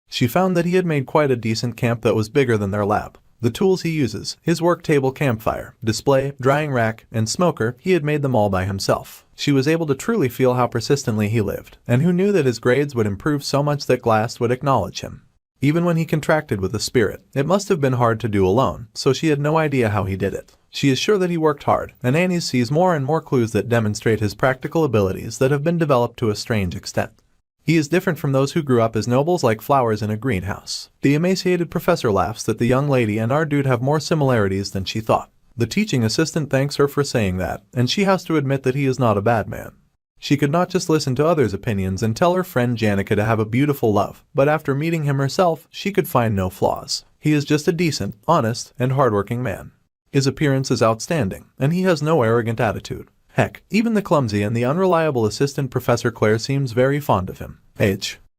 She found that he had made quite a decent camp that was bigger than their lab. The tools he uses, his work table, campfire, display, drying rack, and smoker, he had made them all by himself. She was able to truly feel how persistently he lived, and who knew that his grades would improve so much that Glass would acknowledge him. Even when he contracted with a spirit, it must have been hard to do alone, so she had no idea how he did it. She is sure that he worked hard, and Annie sees more and more clues that demonstrate his practical abilities that have been developed to a strange extent. He is different from those who grew up as nobles like flowers in a greenhouse. The emaciated professor laughs that the young lady and our dude have more similarities than she thought. The teaching assistant thanks her for saying that, and she has to admit that he is not a bad man. She could not just listen to others' opinions and tell her friend Janica to have a beautiful love, but after meeting him herself, she could find no flaws. He is just a decent, honest, and hardworking man. His appearance is outstanding, and he has no arrogant attitude. Heck, even the clumsy and the unreliable assistant Professor Claire seems very fond of him.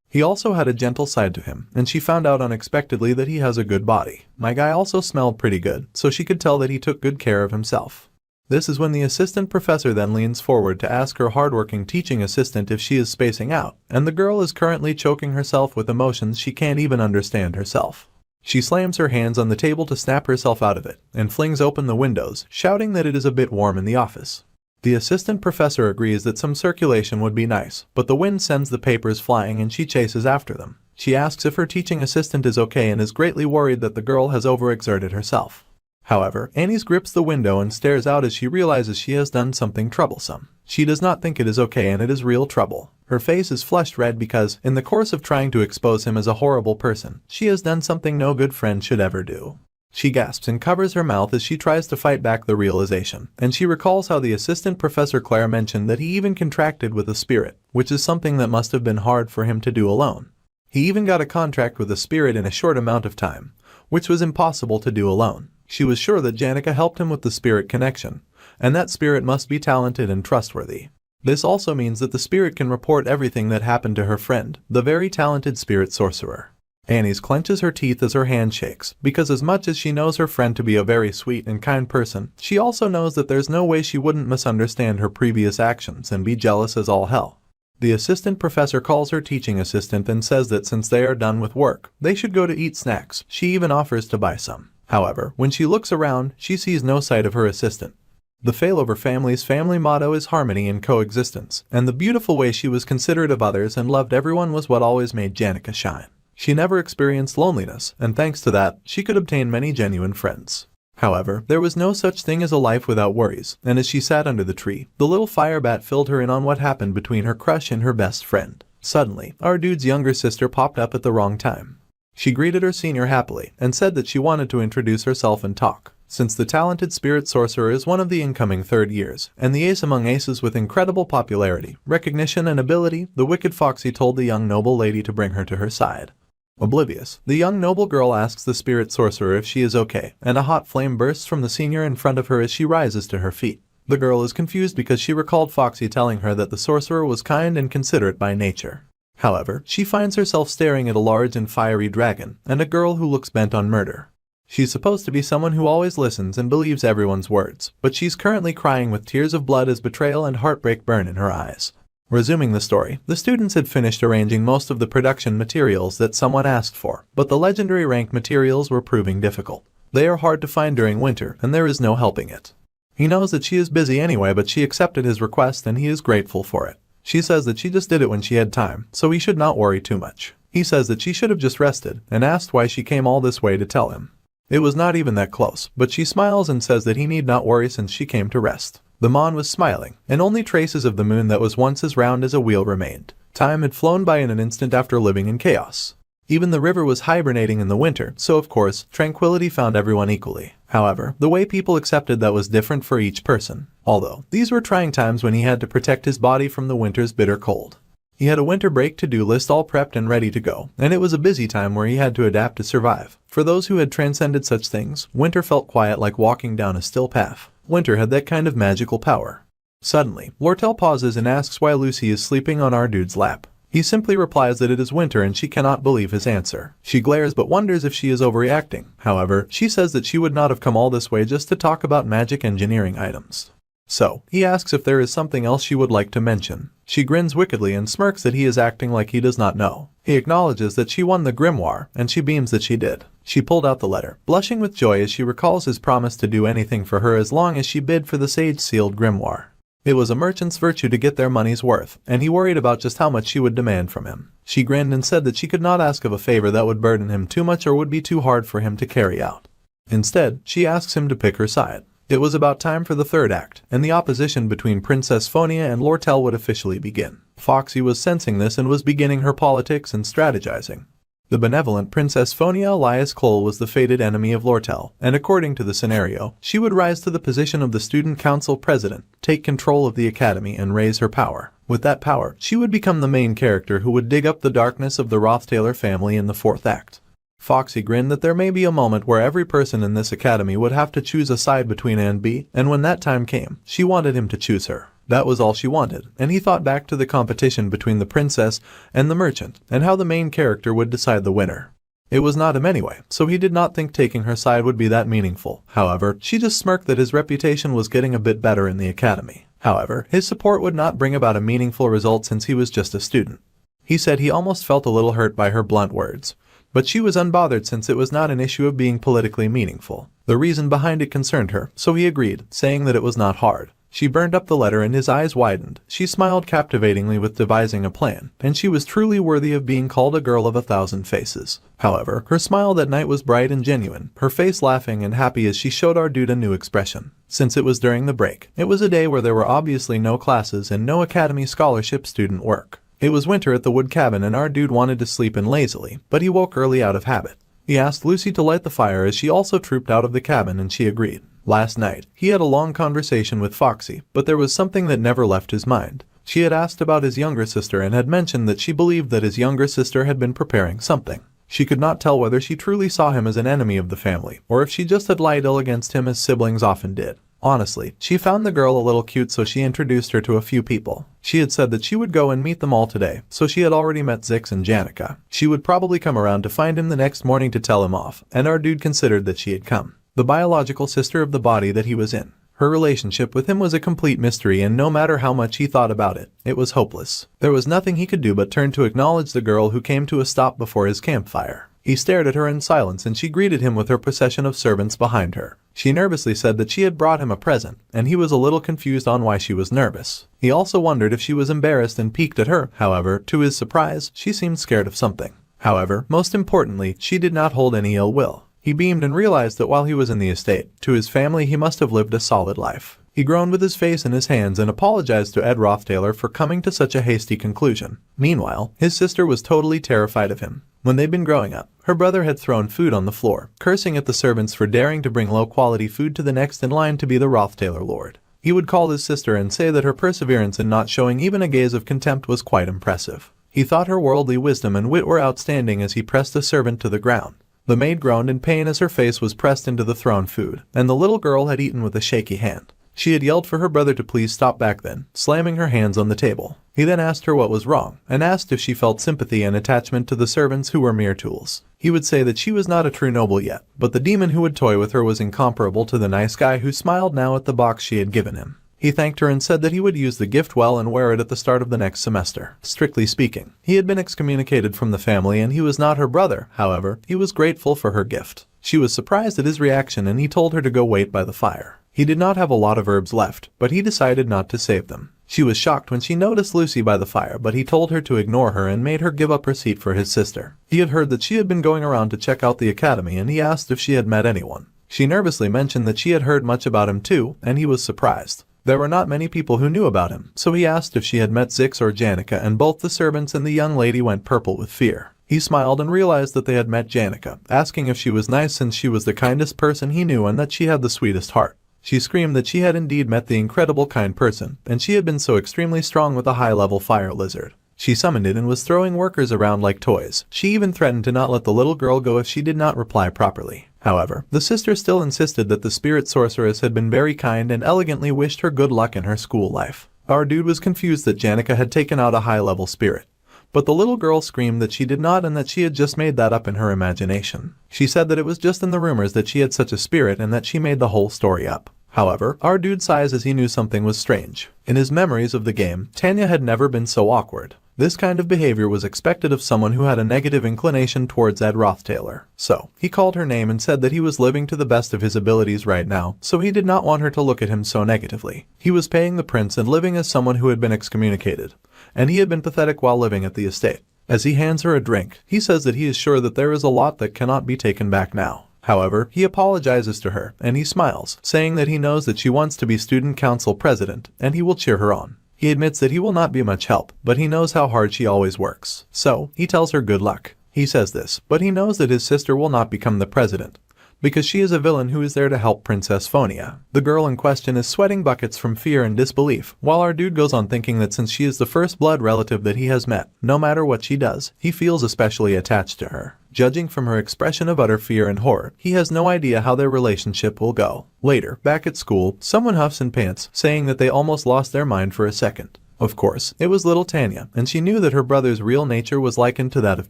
He also had a gentle side to him, and she found out unexpectedly that he has a good body. My guy also smelled pretty good, so she could tell that he took good care of himself. This is when the assistant professor then leans forward to ask her hardworking teaching assistant if she is spacing out, and the girl is currently choking herself with emotions she can't even understand herself. She slams her hands on the table to snap herself out of it, and flings open the windows, shouting that it is a bit warm in the office. The assistant professor agrees that some circulation would be nice, but the wind sends the papers flying and she chases after them. She asks if her teaching assistant is okay and is greatly worried that the girl has overexerted herself. However, Annie's grips the window and stares out as she realizes she has done something troublesome. She does not think it is okay and it is real trouble. Her face is flushed red because, in the course of trying to expose him as a horrible person, she has done something no good friend should ever do. She gasps and covers her mouth as she tries to fight back the realization, and she recalls how the assistant professor Claire mentioned that he even contracted with a spirit, which is something that must have been hard for him to do alone. He even got a contract with a spirit in a short amount of time, which was impossible to do alone. She was sure that Janica helped him with the spirit connection, and that spirit must be talented and trustworthy. This also means that the spirit can report everything that happened to her friend, the very talented spirit sorcerer. Annie clenches her teeth as her hand shakes, because as much as she knows her friend to be a very sweet and kind person, she also knows that there's no way she wouldn't misunderstand her previous actions and be jealous as all hell. The assistant professor calls her teaching assistant and says that since they are done with work, they should go to eat snacks. She even offers to buy some. However, when she looks around, she sees no sight of her assistant. The Failover family's family motto is harmony and coexistence, and the beautiful way she was considerate of others and loved everyone was what always made Janica shine. She never experienced loneliness, and thanks to that, she could obtain many genuine friends. However, there was no such thing as a life without worries, and as she sat under the tree, the little fire bat filled her in on what happened between her crush and her best friend. Suddenly, our dude's younger sister popped up at the wrong time. She greeted her senior happily, and said that she wanted to introduce herself and talk. Since the talented spirit sorcerer is one of the incoming third years, and the ace among aces with incredible popularity, recognition and ability, the wicked Foxy told the young noble lady to bring her to her side. Oblivious, the young noble girl asks the spirit sorcerer if she is okay, and a hot flame bursts from the senior in front of her as she rises to her feet. The girl is confused because she recalled Foxy telling her that the sorcerer was kind and considerate by nature. However, she finds herself staring at a large and fiery dragon, and a girl who looks bent on murder. She's supposed to be someone who always listens and believes everyone's words, but she's currently crying with tears of blood as betrayal and heartbreak burn in her eyes. Resuming the story, the students had finished arranging most of the production materials that someone asked for, but the legendary rank materials were proving difficult. They are hard to find during winter, and there is no helping it. He knows that she is busy anyway, but she accepted his request and he is grateful for it. She says that she just did it when she had time, so he should not worry too much. He says that she should have just rested, and asked why she came all this way to tell him. It was not even that close, but she smiles and says that he need not worry since she came to rest. The Mon was smiling, and only traces of the moon that was once as round as a wheel remained. Time had flown by in an instant after living in chaos. Even the river was hibernating in the winter, so of course, tranquility found everyone equally. However, the way people accepted that was different for each person. Although, these were trying times when he had to protect his body from the winter's bitter cold. He had a winter break to-do list all prepped and ready to go, and it was a busy time where he had to adapt to survive. For those who had transcended such things, winter felt quiet like walking down a still path. Winter had that kind of magical power. Suddenly, Lortell pauses and asks why Lucy is sleeping on our dude's lap. He simply replies that it is winter and she cannot believe his answer. She glares but wonders if she is overreacting. However, she says that she would not have come all this way just to talk about magic engineering items. So, he asks if there is something else she would like to mention. She grins wickedly and smirks that he is acting like he does not know. He acknowledges that she won the grimoire, and she beams that she did. She pulled out the letter, blushing with joy as she recalls his promise to do anything for her as long as she bid for the sage-sealed grimoire. It was a merchant's virtue to get their money's worth, and he worried about just how much she would demand from him. She grinned and said that she could not ask of a favor that would burden him too much or would be too hard for him to carry out. Instead, she asks him to pick her side. It was about time for the third act, and the opposition between Princess Fiona and Lortell would officially begin. Foxy was sensing this and was beginning her politics and strategizing. The benevolent Princess Fiona Elias Cole was the fated enemy of Lortell, and according to the scenario, she would rise to the position of the Student Council President, take control of the Academy and raise her power. With that power, she would become the main character who would dig up the darkness of the Roth Taylor family in the fourth act. Foxy grinned that there may be a moment where every person in this academy would have to choose a side between A and B, and when that time came, she wanted him to choose her. That was all she wanted, and he thought back to the competition between the princess and the merchant, and how the main character would decide the winner. It was not him anyway, so he did not think taking her side would be that meaningful. However, she just smirked that his reputation was getting a bit better in the academy. However, his support would not bring about a meaningful result since he was just a student. He said he almost felt a little hurt by her blunt words. But she was unbothered since it was not an issue of being politically meaningful. The reason behind it concerned her, so he agreed, saying that it was not hard. She burned up the letter and his eyes widened. She smiled captivatingly with devising a plan, and she was truly worthy of being called a girl of 1,000 faces. However, her smile that night was bright and genuine, her face laughing and happy as she showed our dude a new expression. Since it was during the break, it was a day where there were obviously no classes and no academy scholarship student work. It was winter at the wood cabin and our dude wanted to sleep in lazily, but he woke early out of habit. He asked Lucy to light the fire as she also trooped out of the cabin and she agreed. Last night, he had a long conversation with Foxy, but there was something that never left his mind. She had asked about his younger sister and had mentioned that she believed that his younger sister had been preparing something. She could not tell whether she truly saw him as an enemy of the family, or if she just had lied ill against him as siblings often did. Honestly, she found the girl a little cute, so she introduced her to a few people. She had said that she would go and meet them all today, so she had already met Zix and Janica. She would probably come around to find him the next morning to tell him off, and our dude considered that she had come. The biological sister of the body that he was in. Her relationship with him was a complete mystery, and no matter how much he thought about it, it was hopeless. There was nothing he could do but turn to acknowledge the girl who came to a stop before his campfire. He stared at her in silence and she greeted him with her procession of servants behind her. She nervously said that she had brought him a present, and he was a little confused on why she was nervous. He also wondered if she was embarrassed and piqued at her. However, to his surprise, she seemed scared of something. However, most importantly, she did not hold any ill will. He beamed and realized that while he was in the estate, to his family he must have lived a solid life. He groaned with his face in his hands and apologized to Ed Roth Taylor for coming to such a hasty conclusion. Meanwhile, his sister was totally terrified of him. When they'd been growing up, her brother had thrown food on the floor, cursing at the servants for daring to bring low-quality food to the next in line to be the Roth Taylor lord. He would call his sister and say that her perseverance in not showing even a gaze of contempt was quite impressive. He thought her worldly wisdom and wit were outstanding as he pressed a servant to the ground. The maid groaned in pain as her face was pressed into the thrown food, and the little girl had eaten with a shaky hand. She had yelled for her brother to please stop back then, slamming her hands on the table. He then asked her what was wrong, and asked if she felt sympathy and attachment to the servants who were mere tools. He would say that she was not a true noble yet, but the demon who would toy with her was incomparable to the nice guy who smiled now at the box she had given him. He thanked her and said that he would use the gift well and wear it at the start of the next semester. Strictly speaking, he had been excommunicated from the family and he was not her brother. However, he was grateful for her gift. She was surprised at his reaction and he told her to go wait by the fire. He did not have a lot of herbs left, but he decided not to save them. She was shocked when she noticed Lucy by the fire, but he told her to ignore her and made her give up her seat for his sister. He had heard that she had been going around to check out the academy and he asked if she had met anyone. She nervously mentioned that she had heard much about him too, and he was surprised. There were not many people who knew about him, so he asked if she had met Zix or Janica, and both the servants and the young lady went purple with fear. He smiled and realized that they had met Janica, asking if she was nice since she was the kindest person he knew and that she had the sweetest heart. She screamed that she had indeed met the incredible kind person, and she had been so extremely strong with a high-level fire lizard. She summoned it and was throwing workers around like toys. She even threatened to not let the little girl go if she did not reply properly. However, the sister still insisted that the spirit sorceress had been very kind and elegantly wished her good luck in her school life. Our dude was confused that Janica had taken out a high-level spirit. But the little girl screamed that she did not and that she had just made that up in her imagination. She said that it was just in the rumors that she had such a spirit and that she made the whole story up. However, our dude sighs as he knew something was strange. In his memories of the game, Tanya had never been so awkward. This kind of behavior was expected of someone who had a negative inclination towards Ed Roth Taylor. So, he called her name and said that he was living to the best of his abilities right now, so he did not want her to look at him so negatively. He was paying the prince and living as someone who had been excommunicated, and he had been pathetic while living at the estate. As he hands her a drink, he says that he is sure that there is a lot that cannot be taken back now. However, he apologizes to her, and he smiles, saying that he knows that she wants to be student council president, and he will cheer her on. He admits that he will not be much help, but he knows how hard she always works. So, he tells her good luck. He says this, but he knows that his sister will not become the president, because she is a villain who is there to help Princess Fiona. The girl in question is sweating buckets from fear and disbelief, while our dude goes on thinking that since she is the first blood relative that he has met, no matter what she does, he feels especially attached to her. Judging from her expression of utter fear and horror, he has no idea how their relationship will go. Later, back at school, someone huffs and pants, saying that they almost lost their mind for a second. Of course, it was little Tanya, and she knew that her brother's real nature was likened to that of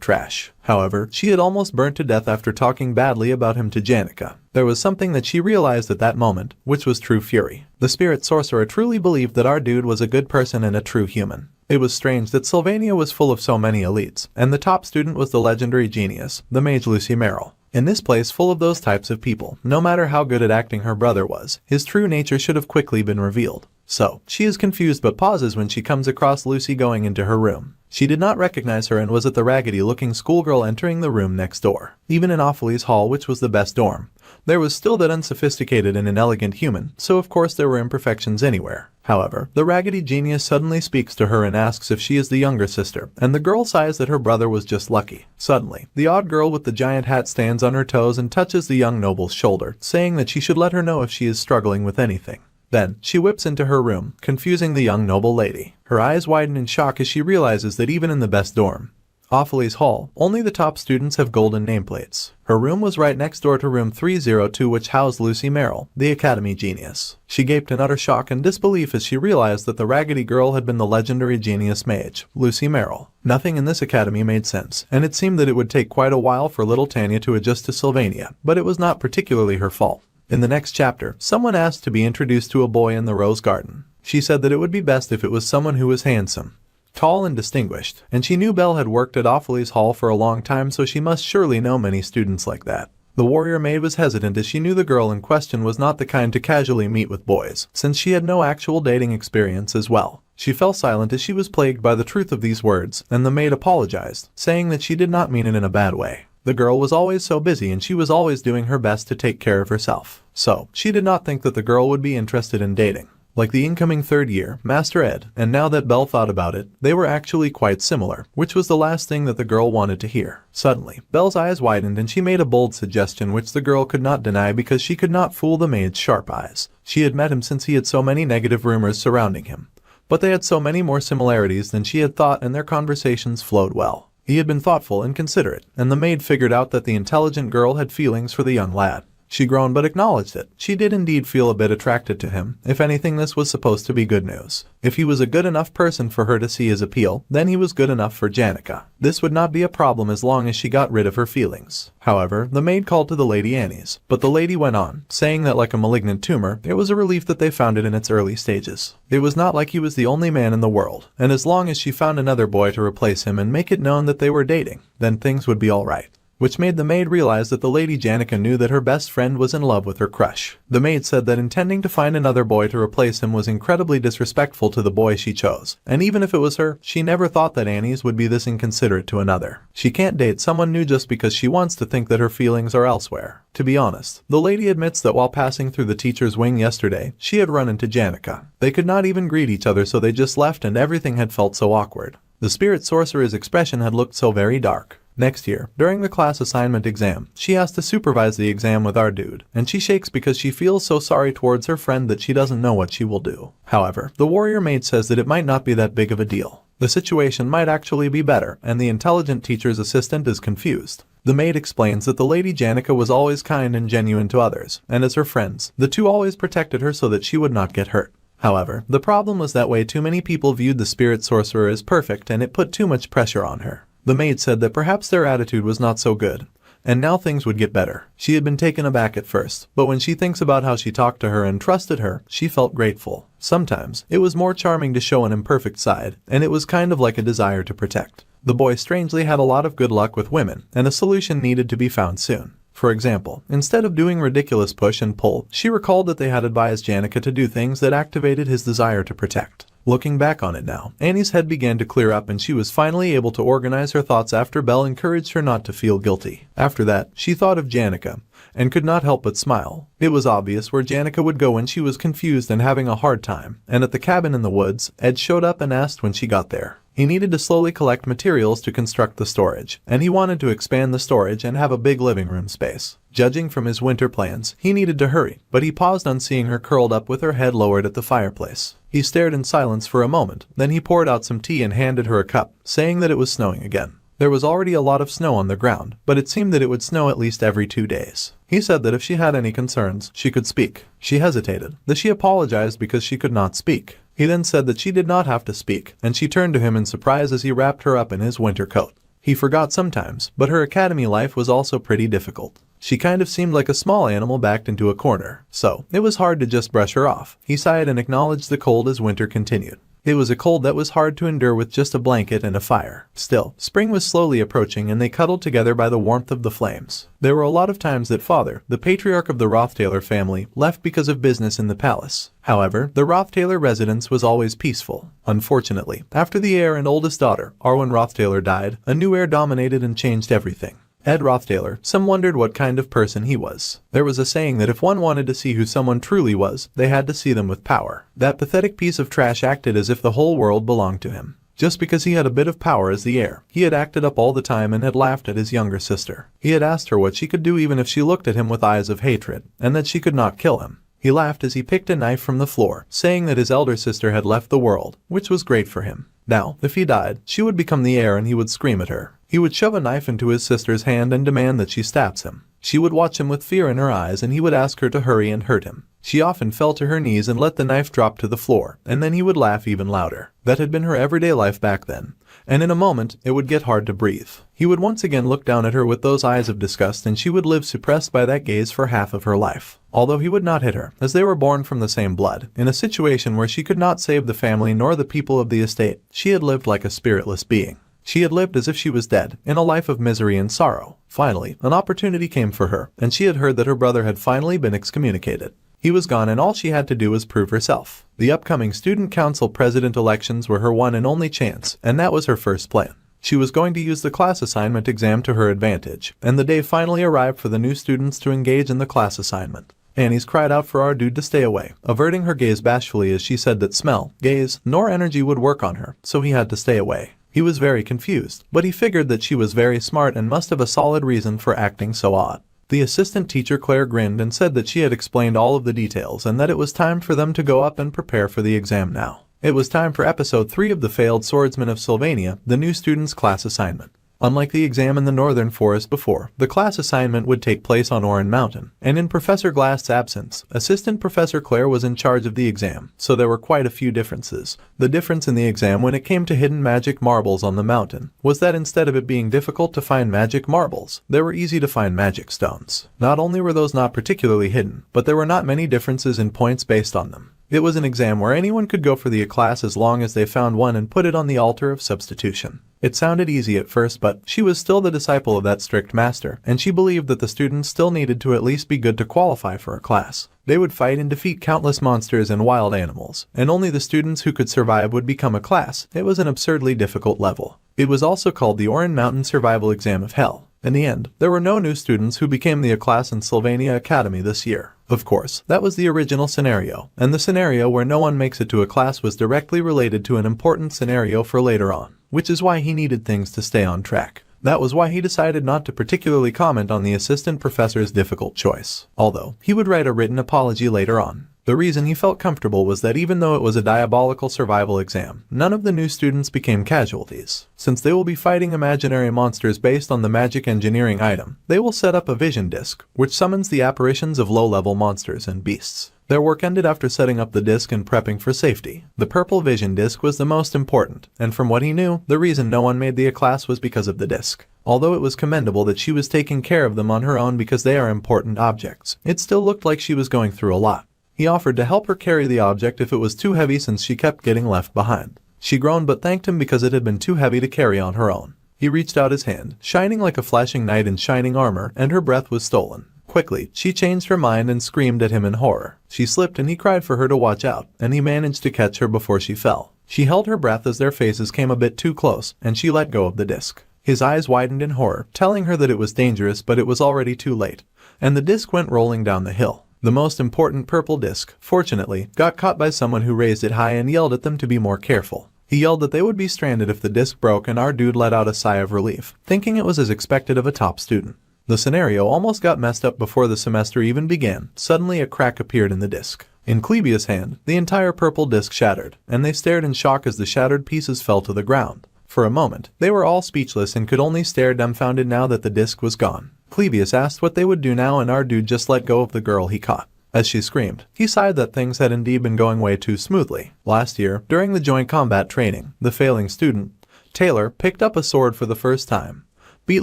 trash. However, she had almost burnt to death after talking badly about him to Janica. There was something that she realized at that moment, which was true fury. The spirit sorcerer truly believed that our dude was a good person and a true human. It was strange that Sylvania was full of so many elites, and the top student was the legendary genius, the mage Lucy Merrill. In this place full of those types of people, no matter how good at acting her brother was, his true nature should have quickly been revealed. So, she is confused but pauses when she comes across Lucy going into her room. She did not recognize her and was at the raggedy-looking schoolgirl entering the room next door. Even in Offles Hall, which was the best dorm, there was still that unsophisticated and inelegant human, so of course there were imperfections anywhere. However, the raggedy genius suddenly speaks to her and asks if she is the younger sister, and the girl sighs that her brother was just lucky. Suddenly, the odd girl with the giant hat stands on her toes and touches the young noble's shoulder, saying that she should let her know if she is struggling with anything. Then, she whips into her room, confusing the young noble lady. Her eyes widen in shock as she realizes that even in the best dorm, Offles Hall, only the top students have golden nameplates. Her room was right next door to room 302, which housed Lucy Merrill, the academy genius. She gaped in utter shock and disbelief as she realized that the raggedy girl had been the legendary genius mage, Lucy Merrill. Nothing in this academy made sense, and it seemed that it would take quite a while for little Tanya to adjust to Sylvania, but it was not particularly her fault. In the next chapter, someone asked to be introduced to a boy in the rose garden. She said that it would be best if it was someone who was handsome, tall and distinguished, and she knew Belle had worked at Offles Hall for a long time, so she must surely know many students like that. The warrior maid was hesitant as she knew the girl in question was not the kind to casually meet with boys, since she had no actual dating experience as well. She fell silent as she was plagued by the truth of these words, and the maid apologized, saying that she did not mean it in a bad way. The girl was always so busy and she was always doing her best to take care of herself. So, she did not think that the girl would be interested in dating. Like the incoming third year, Master Ed, and now that Belle thought about it, they were actually quite similar, which was the last thing that the girl wanted to hear. Suddenly, Belle's eyes widened and she made a bold suggestion which the girl could not deny because she could not fool the maid's sharp eyes. She had met him since he had so many negative rumors surrounding him. But they had so many more similarities than she had thought, and their conversations flowed well. He had been thoughtful and considerate, and the maid figured out that the intelligent girl had feelings for the young lad. She groaned but acknowledged it. She did indeed feel a bit attracted to him. If anything, this was supposed to be good news. If he was a good enough person for her to see his appeal, then he was good enough for Janica. This would not be a problem as long as she got rid of her feelings. However, the maid called to the Lady Annie's, but the lady went on, saying that like a malignant tumor, it was a relief that they found it in its early stages. It was not like he was the only man in the world, and as long as she found another boy to replace him and make it known that they were dating, then things would be alright. Which made the maid realize that the Lady Janica knew that her best friend was in love with her crush. The maid said that intending to find another boy to replace him was incredibly disrespectful to the boy she chose, and even if it was her, she never thought that Annie's would be this inconsiderate to another. She can't date someone new just because she wants to think that her feelings are elsewhere. To be honest, the lady admits that while passing through the teacher's wing yesterday, she had run into Janica. They could not even greet each other, so they just left and everything had felt so awkward. The spirit sorcerer's expression had looked so very dark. Next year, during the class assignment exam, she has to supervise the exam with our dude, and she shakes because she feels so sorry towards her friend that she doesn't know what she will do. However, the warrior maid says that it might not be that big of a deal. The situation might actually be better, and the intelligent teacher's assistant is confused. The maid explains that the Lady Janica was always kind and genuine to others, and as her friends, the two always protected her so that she would not get hurt. However, the problem was that way too many people viewed the spirit sorcerer as perfect and it put too much pressure on her. The maid said that perhaps their attitude was not so good, and now things would get better. She had been taken aback at first, but when she thinks about how she talked to her and trusted her, she felt grateful. Sometimes, it was more charming to show an imperfect side, and it was kind of like a desire to protect. The boy strangely had a lot of good luck with women, and a solution needed to be found soon. For example, instead of doing ridiculous push and pull, she recalled that they had advised Janica to do things that activated his desire to protect. Looking back on it now, Annie's head began to clear up and she was finally able to organize her thoughts after Belle encouraged her not to feel guilty. After that, she thought of Janica, and could not help but smile. It was obvious where Janica would go when she was confused and having a hard time, and at the cabin in the woods, Ed showed up and asked when she got there. He needed to slowly collect materials to construct the storage, and he wanted to expand the storage and have a big living room space. Judging from his winter plans, he needed to hurry, but he paused on seeing her curled up with her head lowered at the fireplace. He stared in silence for a moment, then he poured out some tea and handed her a cup, saying that it was snowing again. There was already a lot of snow on the ground, but it seemed that it would snow at least every 2 days. He said that if she had any concerns, she could speak. She hesitated, that she apologized because she could not speak. He then said that she did not have to speak, and she turned to him in surprise as he wrapped her up in his winter coat. He forgot sometimes, but her academy life was also pretty difficult. She kind of seemed like a small animal backed into a corner, so it was hard to just brush her off. He sighed and acknowledged the cold as winter continued. It was a cold that was hard to endure with just a blanket and a fire. Still, spring was slowly approaching and they cuddled together by the warmth of the flames. There were a lot of times that father, the patriarch of the Roth Taylor family, left because of business in the palace. However, the Roth Taylor residence was always peaceful. Unfortunately, after the heir and oldest daughter, Arwen Roth Taylor, died, a new heir dominated and changed everything. Ed Roth Taylor, some wondered what kind of person he was. There was a saying that if one wanted to see who someone truly was, they had to see them with power. That pathetic piece of trash acted as if the whole world belonged to him. Just because he had a bit of power as the heir, he had acted up all the time and had laughed at his younger sister. He had asked her what she could do even if she looked at him with eyes of hatred, and that she could not kill him. He laughed as he picked a knife from the floor, saying that his elder sister had left the world, which was great for him. Now, if he died, she would become the heir and he would scream at her. He would shove a knife into his sister's hand and demand that she stabs him. She would watch him with fear in her eyes and he would ask her to hurry and hurt him. She often fell to her knees and let the knife drop to the floor, and then he would laugh even louder. That had been her everyday life back then, and in a moment, it would get hard to breathe. He would once again look down at her with those eyes of disgust and she would live suppressed by that gaze for half of her life. Although he would not hit her, as they were born from the same blood, in a situation where she could not save the family nor the people of the estate, she had lived like a spiritless being. She had lived as if she was dead, in a life of misery and sorrow. Finally, an opportunity came for her, and she had heard that her brother had finally been excommunicated. He was gone and all she had to do was prove herself. The upcoming student council president elections were her one and only chance, and that was her first plan. She was going to use the class assignment exam to her advantage, and the day finally arrived for the new students to engage in the class assignment. Annie's cried out for our dude to stay away, averting her gaze bashfully as she said that smell, gaze, nor energy would work on her, so he had to stay away. He was very confused, but he figured that she was very smart and must have a solid reason for acting so odd. The assistant teacher Claire grinned and said that she had explained all of the details and that it was time for them to go up and prepare for the exam now. It was time for episode 3 of The Failed Swordsman of Sylvania, the new student's class assignment. Unlike the exam in the Northern Forest before, the class assignment would take place on Oran Mountain, and in Professor Glass's absence, Assistant Professor Claire was in charge of the exam, so there were quite a few differences. The difference in the exam when it came to hidden magic marbles on the mountain was that instead of it being difficult to find magic marbles, there were easy to find magic stones. Not only were those not particularly hidden, but there were not many differences in points based on them. It was an exam where anyone could go for the class as long as they found one and put it on the altar of substitution. It sounded easy at first, but she was still the disciple of that strict master, and she believed that the students still needed to at least be good to qualify for a class. They would fight and defeat countless monsters and wild animals, and only the students who could survive would become a class. It was an absurdly difficult level. It was also called the Oran Mountain Survival Exam of Hell. In the end, there were no new students who became the class in Sylvania Academy this year. Of course, that was the original scenario, and the scenario where no one makes it to a class was directly related to an important scenario for later on, which is why he needed things to stay on track. That was why he decided not to particularly comment on the assistant professor's difficult choice, although he would write a written apology later on. The reason he felt comfortable was that even though it was a diabolical survival exam, none of the new students became casualties. Since they will be fighting imaginary monsters based on the magic engineering item, they will set up a vision disc, which summons the apparitions of low-level monsters and beasts. Their work ended after setting up the disc and prepping for safety. The purple vision disc was the most important, and from what he knew, the reason no one made the class was because of the disc. Although it was commendable that she was taking care of them on her own because they are important objects, it still looked like she was going through a lot. He offered to help her carry the object if it was too heavy since she kept getting left behind. She groaned but thanked him because it had been too heavy to carry on her own. He reached out his hand, shining like a flashing knight in shining armor, and her breath was stolen. Quickly, she changed her mind and screamed at him in horror. She slipped and he cried for her to watch out, and he managed to catch her before she fell. She held her breath as their faces came a bit too close, and she let go of the disc. His eyes widened in horror, telling her that it was dangerous, but it was already too late, and the disc went rolling down the hill. The most important purple disc, fortunately, got caught by someone who raised it high and yelled at them to be more careful. He yelled that they would be stranded if the disc broke, and our dude let out a sigh of relief, thinking it was as expected of a top student. The scenario almost got messed up before the semester even began. Suddenly a crack appeared in the disc. In Clebia's hand, the entire purple disc shattered, and they stared in shock as the shattered pieces fell to the ground. For a moment, they were all speechless and could only stare dumbfounded now that the disc was gone. Clebius asked what they would do now, and our dude just let go of the girl he caught. As she screamed, he sighed that things had indeed been going way too smoothly. Last year, during the joint combat training, the failing student, Taylor, picked up a sword for the first time, beat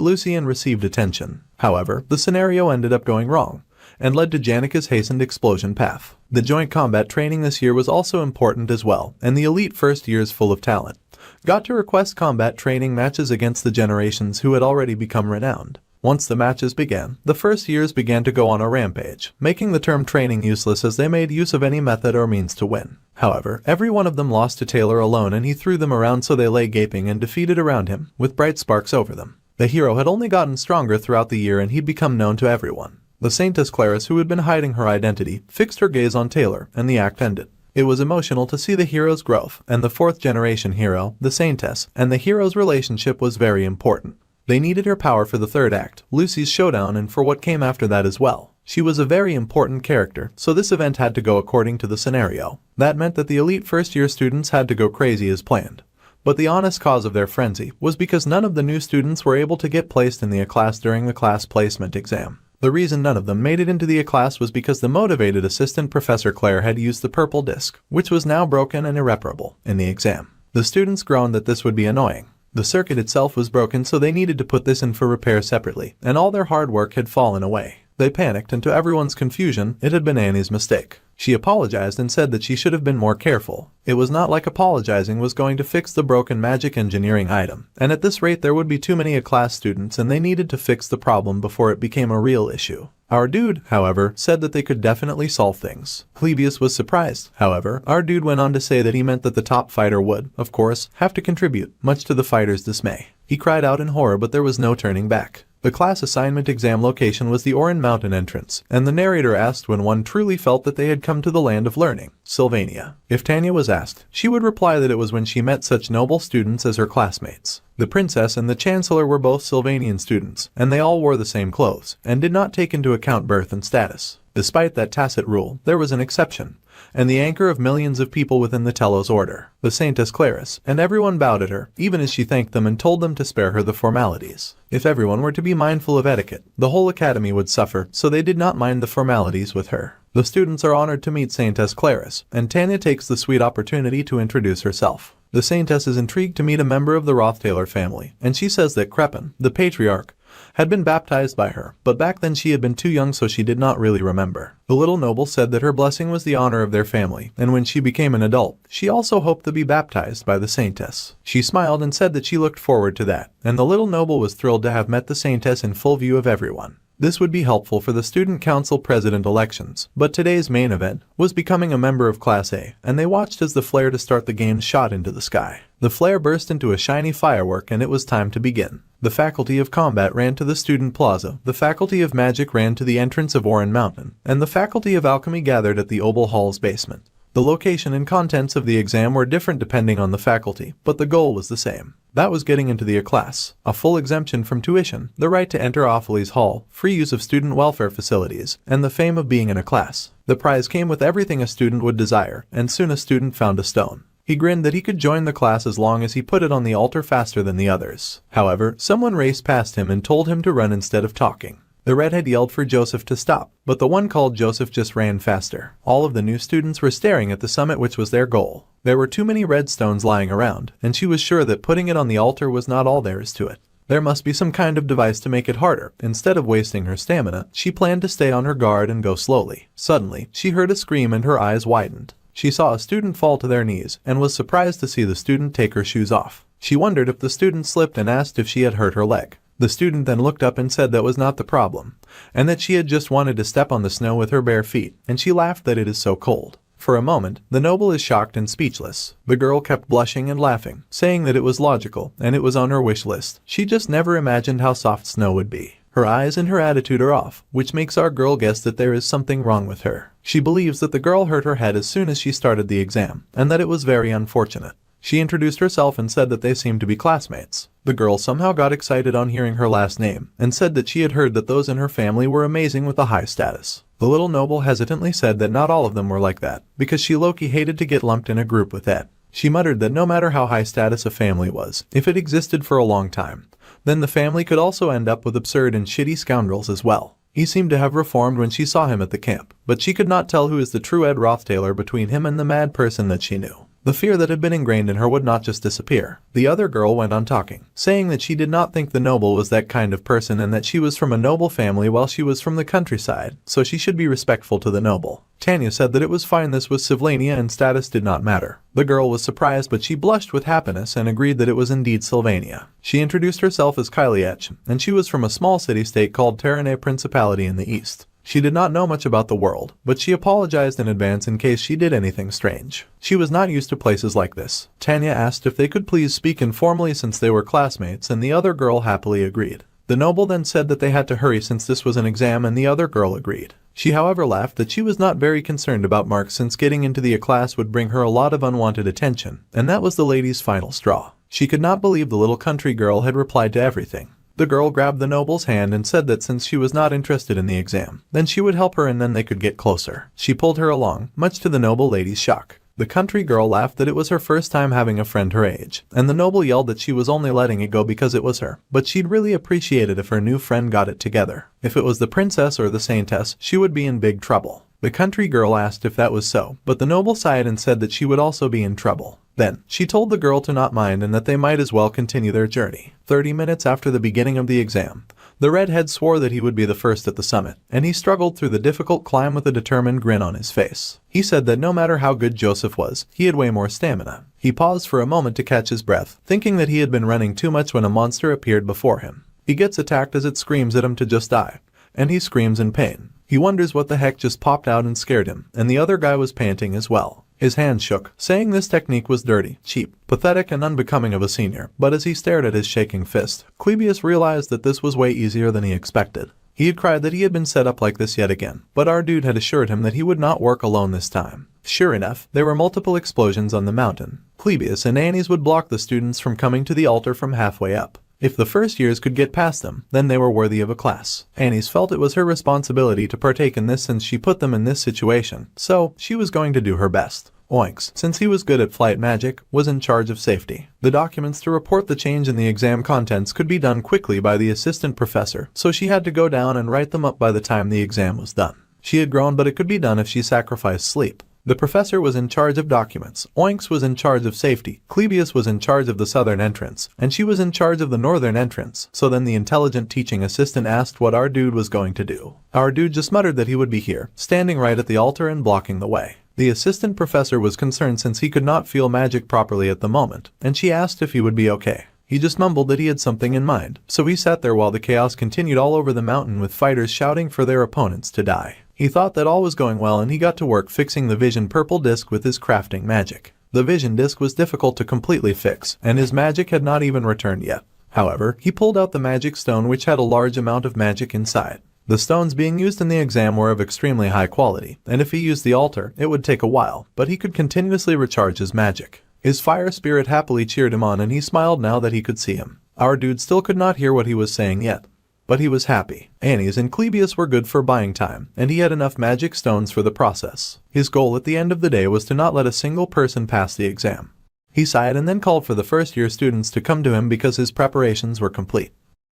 Lucy and received attention. However, the scenario ended up going wrong, and led to Janica's hastened explosion path. The joint combat training this year was also important as well, and the elite first years full of talent got to request combat training matches against the generations who had already become renowned. Once the matches began, the first years began to go on a rampage, making the term training useless as they made use of any method or means to win. However, every one of them lost to Taylor alone, and he threw them around so they lay gaping and defeated around him, with bright sparks over them. The hero had only gotten stronger throughout the year and he'd become known to everyone. The Saintess Claris, who had been hiding her identity, fixed her gaze on Taylor, and the act ended. It was emotional to see the hero's growth, and the fourth-generation hero, the Saintess, and the hero's relationship was very important. They needed her power for the third act, Lucy's showdown, and for what came after that as well. She was a very important character, so this event had to go according to the scenario. That meant that the elite first-year students had to go crazy as planned. But the honest cause of their frenzy was because none of the new students were able to get placed in the A-class during the class placement exam. The reason none of them made it into the A-class was because the motivated assistant Professor Claire had used the purple disc, which was now broken and irreparable, in the exam. The students groaned that this would be annoying. The circuit itself was broken, so they needed to put this in for repair separately, and all their hard work had fallen away. They panicked, and to everyone's confusion, it had been Annie's mistake. She apologized and said that she should have been more careful. It was not like apologizing was going to fix the broken magic engineering item, and at this rate there would be too many A-class students and they needed to fix the problem before it became a real issue. Our dude, however, said that they could definitely solve things. Plebius was surprised. However, our dude went on to say that he meant that the top fighter would, of course, have to contribute, much to the fighter's dismay. He cried out in horror, but there was no turning back. The class assignment exam location was the Orin Mountain entrance, and the narrator asked when one truly felt that they had come to the land of learning, Sylvania. If Tanya was asked, she would reply that it was when she met such noble students as her classmates. The princess and the chancellor were both Sylvanian students, and they all wore the same clothes, and did not take into account birth and status. Despite that tacit rule, there was an exception, and the anchor of millions of people within the Telos order, the Saintess Claris, and everyone bowed at her, even as she thanked them and told them to spare her the formalities. If everyone were to be mindful of etiquette, the whole academy would suffer, so they did not mind the formalities with her. The students are honored to meet Saintess Claris, and Tanya takes the sweet opportunity to introduce herself. The Saintess is intrigued to meet a member of the Roth Taylor family, and she says that Crepin, the patriarch, had been baptized by her, but back then she had been too young, so she did not really remember. The little noble said that her blessing was the honor of their family, and when she became an adult, she also hoped to be baptized by the Saintess. She smiled and said that she looked forward to that, and the little noble was thrilled to have met the Saintess in full view of everyone. This would be helpful for the student council president elections, but today's main event was becoming a member of Class A, and they watched as the flare to start the game shot into the sky. The flare burst into a shiny firework and it was time to begin. The faculty of combat ran to the student plaza, the faculty of magic ran to the entrance of Orin Mountain, and the faculty of alchemy gathered at the Offles Hall's basement. The location and contents of the exam were different depending on the faculty, but the goal was the same. That was getting into the A-class, a full exemption from tuition, the right to enter Offles Hall, free use of student welfare facilities, and the fame of being in a class. The prize came with everything a student would desire, and soon a student found a stone. He grinned that he could join the class as long as he put it on the altar faster than the others. However, someone raced past him and told him to run instead of talking. The redhead yelled for Joseph to stop, but the one called Joseph just ran faster. All of the new students were staring at the summit, which was their goal. There were too many red stones lying around, and she was sure that putting it on the altar was not all there is to it. There must be some kind of device to make it harder. Instead of wasting her stamina, she planned to stay on her guard and go slowly. Suddenly, she heard a scream and her eyes widened. She saw a student fall to their knees, and was surprised to see the student take her shoes off. She wondered if the student slipped and asked if she had hurt her leg. The student then looked up and said that was not the problem, and that she had just wanted to step on the snow with her bare feet, and she laughed that it is so cold. For a moment, the noble is shocked and speechless. The girl kept blushing and laughing, saying that it was logical, and it was on her wish list. She just never imagined how soft snow would be. Her eyes and her attitude are off, which makes our girl guess that there is something wrong with her. She believes that the girl hurt her head as soon as she started the exam, and that it was very unfortunate. She introduced herself and said that they seemed to be classmates. The girl somehow got excited on hearing her last name, and said that she had heard that those in her family were amazing with a high status. The little noble hesitantly said that not all of them were like that, because she low-key hated to get lumped in a group with Ed. She muttered that no matter how high status a family was, if it existed for a long time, then the family could also end up with absurd and shitty scoundrels as well. He seemed to have reformed when she saw him at the camp, but she could not tell who is the true Ed Roth Taylor between him and the mad person that she knew. The fear that had been ingrained in her would not just disappear. The other girl went on talking, saying that she did not think the noble was that kind of person and that she was from a noble family while she was from the countryside, so she should be respectful to the noble. Tanya said that it was fine, this was Sylvania and status did not matter. The girl was surprised, but she blushed with happiness and agreed that it was indeed Sylvania. She introduced herself as Kyliech, and she was from a small city-state called Terranea Principality in the east. She did not know much about the world, but she apologized in advance in case she did anything strange. She was not used to places like this. Tanya asked if they could please speak informally since they were classmates, and the other girl happily agreed. The noble then said that they had to hurry since this was an exam, and the other girl agreed. She however laughed that she was not very concerned about marks since getting into the A class would bring her a lot of unwanted attention, and that was the lady's final straw. She could not believe the little country girl had replied to everything. The girl grabbed the noble's hand and said that since she was not interested in the exam, then she would help her and then they could get closer. She pulled her along, much to the noble lady's shock. The country girl laughed that it was her first time having a friend her age, and the noble yelled that she was only letting it go because it was her, but she'd really appreciate it if her new friend got it together. If it was the princess or the saintess, she would be in big trouble. The country girl asked if that was so, but the noble sighed and said that she would also be in trouble. Then, she told the girl to not mind and that they might as well continue their journey. 30 minutes after the beginning of the exam, the redhead swore that he would be the first at the summit, and he struggled through the difficult climb with a determined grin on his face. He said that no matter how good Joseph was, he had way more stamina. He paused for a moment to catch his breath, thinking that he had been running too much when a monster appeared before him. He gets attacked as it screams at him to just die, and he screams in pain. He wonders what the heck just popped out and scared him, and the other guy was panting as well. His hands shook, saying this technique was dirty, cheap, pathetic, and unbecoming of a senior, but as he stared at his shaking fist, Clebius realized that this was way easier than he expected. He had cried that he had been set up like this yet again, but our dude had assured him that he would not work alone this time. Sure enough, there were multiple explosions on the mountain. Clebius and Annie's would block the students from coming to the altar from halfway up. If the first years could get past them, then they were worthy of a class. Annie's felt it was her responsibility to partake in this since she put them in this situation, so she was going to do her best. Oinks, since he was good at flight magic, was in charge of safety. The documents to report the change in the exam contents could be done quickly by the assistant professor, so she had to go down and write them up by the time the exam was done. She had grown, but it could be done if she sacrificed sleep. The professor was in charge of documents, Oinks was in charge of safety, Clebius was in charge of the southern entrance, and she was in charge of the northern entrance. So then the intelligent teaching assistant asked what our dude was going to do. Our dude just muttered that he would be here, standing right at the altar and blocking the way. The assistant professor was concerned since he could not feel magic properly at the moment, and she asked if he would be okay. He just mumbled that he had something in mind, so he sat there while the chaos continued all over the mountain with fighters shouting for their opponents to die. He thought that all was going well and he got to work fixing the vision purple disc with his crafting magic. The vision disc was difficult to completely fix, and his magic had not even returned yet. However, he pulled out the magic stone which had a large amount of magic inside. The stones being used in the exam were of extremely high quality, and if he used the altar, it would take a while, but he could continuously recharge his magic. His fire spirit happily cheered him on and he smiled now that he could see him. Our dude still could not hear what he was saying yet, but he was happy. Annie's and Clebius were good for buying time, and he had enough magic stones for the process. His goal at the end of the day was to not let a single person pass the exam. He sighed and then called for the first-year students to come to him because his preparations were complete.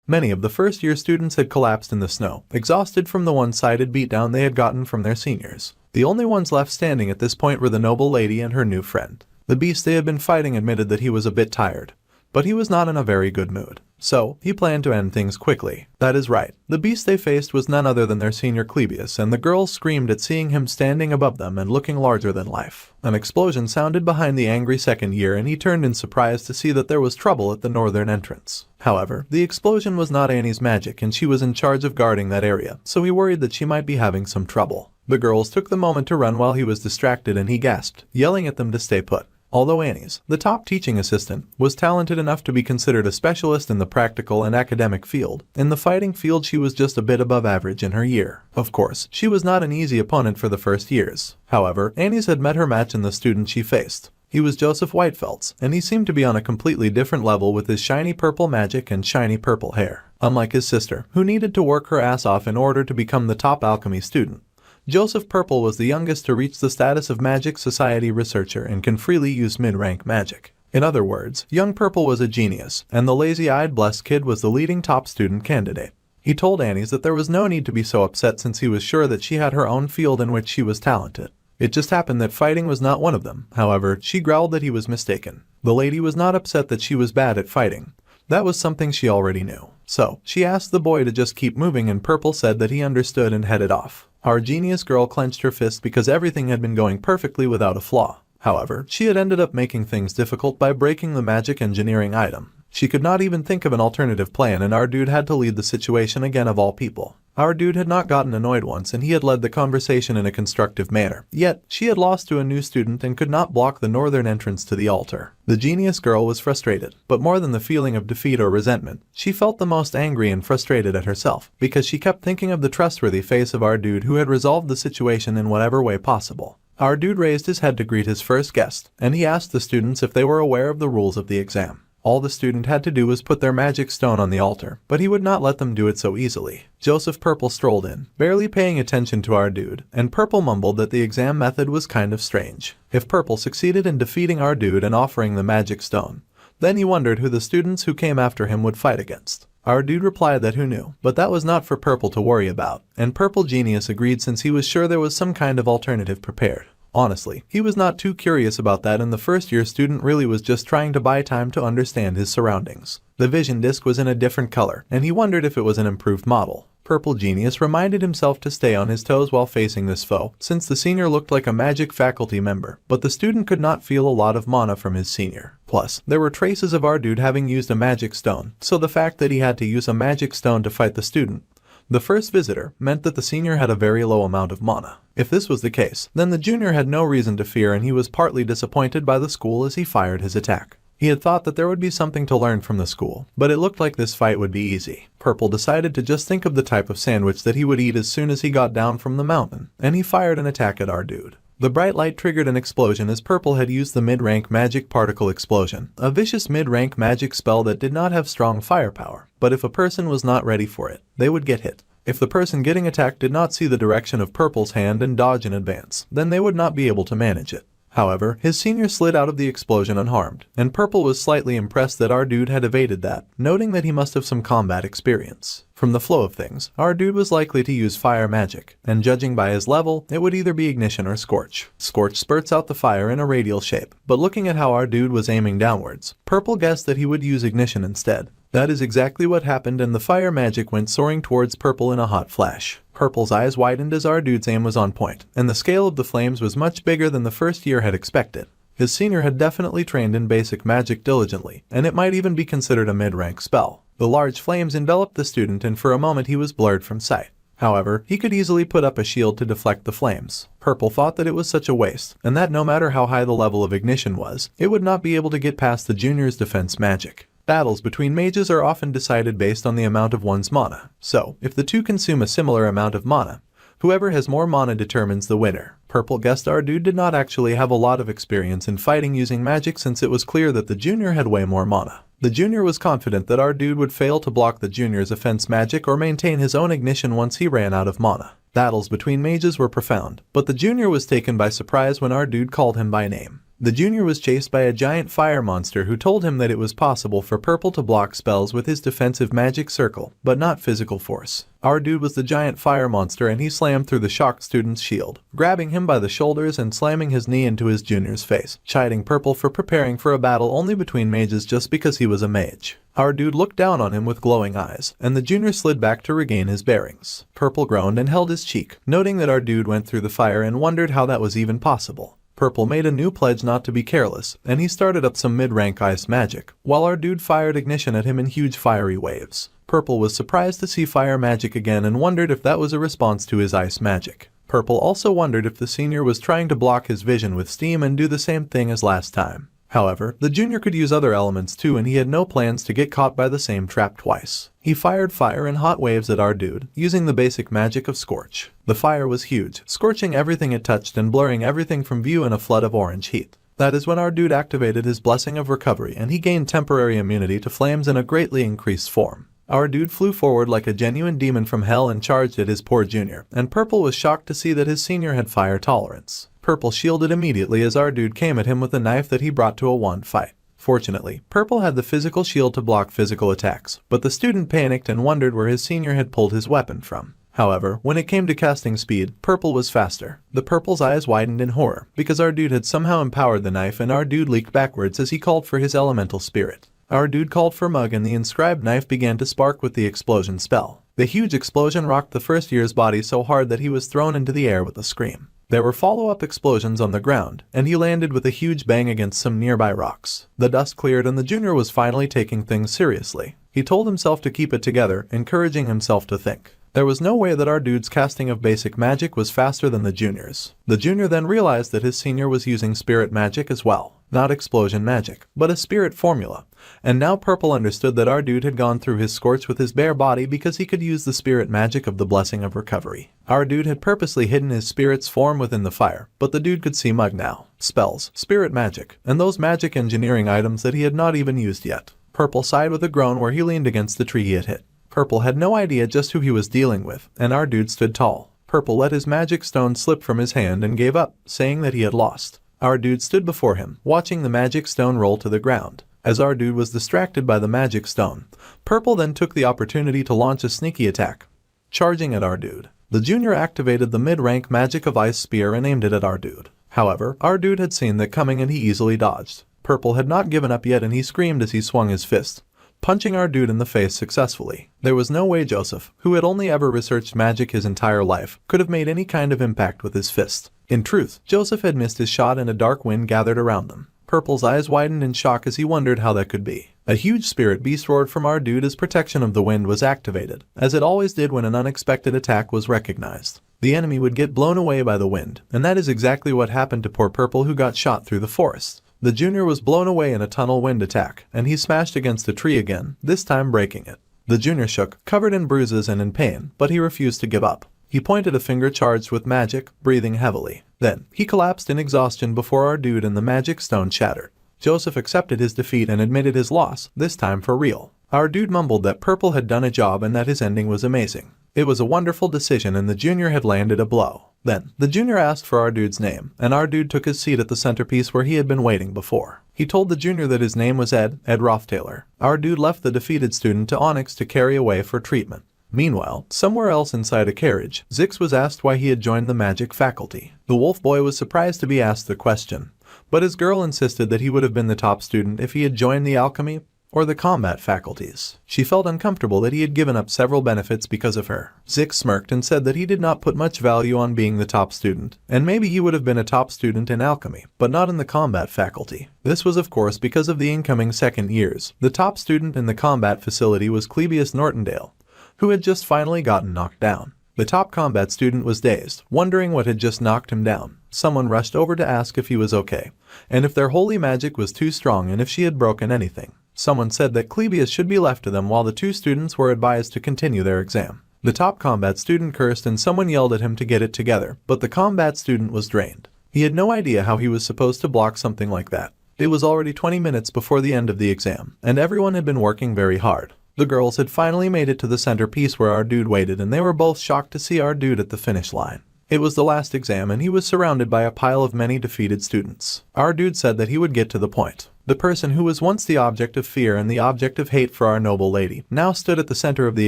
Many of the first-year students had collapsed in the snow, exhausted from the one-sided beatdown they had gotten from their seniors. The only ones left standing at this point were the noble lady and her new friend. The beast they had been fighting admitted that he was a bit tired, but he was not in a very good mood. So, he planned to end things quickly. That is right. The beast they faced was none other than their senior Clebius, and the girls screamed at seeing him standing above them and looking larger than life. An explosion sounded behind the angry second year and he turned in surprise to see that there was trouble at the northern entrance. However, the explosion was not Annie's magic and she was in charge of guarding that area, so he worried that she might be having some trouble. The girls took the moment to run while he was distracted and he gasped, yelling at them to stay put. Although Annie's, the top teaching assistant, was talented enough to be considered a specialist in the practical and academic field, in the fighting field she was just a bit above average in her year. Of course, she was not an easy opponent for the first years. However, Annie's had met her match in the student she faced. He was Joseph Whitefeltz, and he seemed to be on a completely different level with his shiny purple magic and shiny purple hair. Unlike his sister, who needed to work her ass off in order to become the top alchemy student, Joseph Purple was the youngest to reach the status of Magic Society researcher and can freely use mid-rank magic. In other words, young Purple was a genius, and the lazy-eyed blessed kid was the leading top student candidate. He told Annie's that there was no need to be so upset since he was sure that she had her own field in which she was talented. It just happened that fighting was not one of them. However, she growled that he was mistaken. The lady was not upset that she was bad at fighting. That was something she already knew. So, she asked the boy to just keep moving and Purple said that he understood and headed off. Our genius girl clenched her fist because everything had been going perfectly without a flaw. However, she had ended up making things difficult by breaking the magic engineering item. She could not even think of an alternative plan and our dude had to lead the situation again of all people. Our dude had not gotten annoyed once and he had led the conversation in a constructive manner. Yet, she had lost to a new student and could not block the northern entrance to the altar. The genius girl was frustrated, but more than the feeling of defeat or resentment, she felt the most angry and frustrated at herself, because she kept thinking of the trustworthy face of our dude who had resolved the situation in whatever way possible. Our dude raised his head to greet his first guest, and he asked the students if they were aware of the rules of the exam. All the student had to do was put their magic stone on the altar, but he would not let them do it so easily. Joseph Purple strolled in, barely paying attention to our dude, and Purple mumbled that the exam method was kind of strange. If Purple succeeded in defeating our dude and offering the magic stone, then he wondered who the students who came after him would fight against. Our dude replied that who knew, but that was not for Purple to worry about, and Purple Genius agreed since he was sure there was some kind of alternative prepared. Honestly, he was not too curious about that and the first-year student really was just trying to buy time to understand his surroundings. The vision disc was in a different color, and he wondered if it was an improved model. Purple Genius reminded himself to stay on his toes while facing this foe, since the senior looked like a magic faculty member, but the student could not feel a lot of mana from his senior. Plus, there were traces of our dude having used a magic stone, so the fact that he had to use a magic stone to fight the student, the first visitor, meant that the senior had a very low amount of mana. If this was the case, then the junior had no reason to fear and he was partly disappointed by the school as he fired his attack. He had thought that there would be something to learn from the school, but it looked like this fight would be easy. Purple decided to just think of the type of sandwich that he would eat as soon as he got down from the mountain, and he fired an attack at our dude. The bright light triggered an explosion as Purple had used the mid-rank magic particle explosion, a vicious mid-rank magic spell that did not have strong firepower, but if a person was not ready for it, they would get hit. If the person getting attacked did not see the direction of Purple's hand and dodge in advance, then they would not be able to manage it. However, his senior slid out of the explosion unharmed, and Purple was slightly impressed that our dude had evaded that, noting that he must have some combat experience. From the flow of things, our dude was likely to use fire magic, and judging by his level, it would either be ignition or scorch. Scorch spurts out the fire in a radial shape, but looking at how our dude was aiming downwards, Purple guessed that he would use ignition instead. That is exactly what happened and the fire magic went soaring towards Purple in a hot flash. Purple's eyes widened as our dude's aim was on point, and the scale of the flames was much bigger than the first year had expected. His senior had definitely trained in basic magic diligently, and it might even be considered a mid-rank spell. The large flames enveloped the student and for a moment he was blurred from sight. However, he could easily put up a shield to deflect the flames. Purple thought that it was such a waste, and that no matter how high the level of ignition was, it would not be able to get past the junior's defense magic. Battles between mages are often decided based on the amount of one's mana, so if the two consume a similar amount of mana, whoever has more mana determines the winner. Purple guessed our dude did not actually have a lot of experience in fighting using magic since it was clear that the junior had way more mana. The junior was confident that our dude would fail to block the junior's offense magic or maintain his own ignition once he ran out of mana. Battles between mages were profound, but the junior was taken by surprise when our dude called him by name. The junior was chased by a giant fire monster who told him that it was possible for Purple to block spells with his defensive magic circle, but not physical force. Our dude was the giant fire monster and he slammed through the shocked student's shield, grabbing him by the shoulders and slamming his knee into his junior's face, chiding Purple for preparing for a battle only between mages just because he was a mage. Our dude looked down on him with glowing eyes, and the junior slid back to regain his bearings. Purple groaned and held his cheek, noting that our dude went through the fire and wondered how that was even possible. Purple made a new pledge not to be careless, and he started up some mid-rank ice magic, while our dude fired ignition at him in huge fiery waves. Purple was surprised to see fire magic again and wondered if that was a response to his ice magic. Purple also wondered if the senior was trying to block his vision with steam and do the same thing as last time. However, the junior could use other elements too and he had no plans to get caught by the same trap twice. He fired fire and hot waves at our dude, using the basic magic of Scorch. The fire was huge, scorching everything it touched and blurring everything from view in a flood of orange heat. That is when our dude activated his blessing of recovery and he gained temporary immunity to flames in a greatly increased form. Our dude flew forward like a genuine demon from hell and charged at his poor junior, and Purple was shocked to see that his senior had fire tolerance. Purple shielded immediately as our dude came at him with a knife that he brought to a wand fight. Fortunately, Purple had the physical shield to block physical attacks, but the student panicked and wondered where his senior had pulled his weapon from. However, when it came to casting speed, Purple was faster. The Purple's eyes widened in horror, because our dude had somehow empowered the knife and our dude leaked backwards as he called for his elemental spirit. Our dude called for Mug and the inscribed knife began to spark with the explosion spell. The huge explosion rocked the first year's body so hard that he was thrown into the air with a scream. There were follow-up explosions on the ground, and he landed with a huge bang against some nearby rocks. The dust cleared and the junior was finally taking things seriously. He told himself to keep it together, encouraging himself to think. There was no way that our dude's casting of basic magic was faster than the junior's. The junior then realized that his senior was using spirit magic as well. Not explosion magic, but a spirit formula. And now Purple understood that our dude had gone through his scorch with his bare body because he could use the spirit magic of the blessing of recovery. Our dude had purposely hidden his spirit's form within the fire, but the dude could see Mug now. Spells, spirit magic, and those magic engineering items that he had not even used yet. Purple sighed with a groan where he leaned against the tree he had hit. Purple had no idea just who he was dealing with, and our dude stood tall. Purple let his magic stone slip from his hand and gave up, saying that he had lost. Our dude stood before him, watching the magic stone roll to the ground. As our dude was distracted by the magic stone, Purple then took the opportunity to launch a sneaky attack, charging at our dude. The junior activated the mid-rank magic of Ice Spear and aimed it at our dude. However, our dude had seen that coming and he easily dodged. Purple had not given up yet and he screamed as he swung his fist, punching our dude in the face successfully. There was no way Joseph, who had only ever researched magic his entire life, could have made any kind of impact with his fist. In truth, Joseph had missed his shot and a dark wind gathered around them. Purple's eyes widened in shock as he wondered how that could be. A huge spirit beast roared from our dude as protection of the wind was activated, as it always did when an unexpected attack was recognized. The enemy would get blown away by the wind, and that is exactly what happened to poor Purple who got shot through the forest. The junior was blown away in a tunnel wind attack, and he smashed against a tree again, this time breaking it. The junior shook, covered in bruises and in pain, but he refused to give up. He pointed a finger charged with magic, breathing heavily. Then, he collapsed in exhaustion before our dude and the magic stone shattered. Joseph accepted his defeat and admitted his loss, this time for real. Our dude mumbled that Purple had done a job and that his ending was amazing. It was a wonderful decision and the junior had landed a blow. Then, the junior asked for our dude's name, and our dude took his seat at the centerpiece where he had been waiting before. He told the junior that his name was Ed Roth Taylor. Our dude left the defeated student to Onyx to carry away for treatment. Meanwhile, somewhere else inside a carriage, Zix was asked why he had joined the magic faculty. The wolf boy was surprised to be asked the question, but his girl insisted that he would have been the top student if he had joined the alchemy or the combat faculties. She felt uncomfortable that he had given up several benefits because of her. Zix smirked and said that he did not put much value on being the top student, and maybe he would have been a top student in alchemy, but not in the combat faculty. This was of course because of the incoming second years. The top student in the combat facility was Clebius Nortondale, who had just finally gotten knocked down. The top combat student was dazed, wondering what had just knocked him down. Someone rushed over to ask if he was okay, and if their holy magic was too strong and if she had broken anything. Someone said that Clebius should be left to them while the two students were advised to continue their exam. The top combat student cursed and someone yelled at him to get it together, but the combat student was drained. He had no idea how he was supposed to block something like that. It was already 20 minutes before the end of the exam, and everyone had been working very hard. The girls had finally made it to the centerpiece where our dude waited and they were both shocked to see our dude at the finish line. It was the last exam and he was surrounded by a pile of many defeated students. Our dude said that he would get to the point. The person who was once the object of fear and the object of hate for our noble lady now stood at the center of the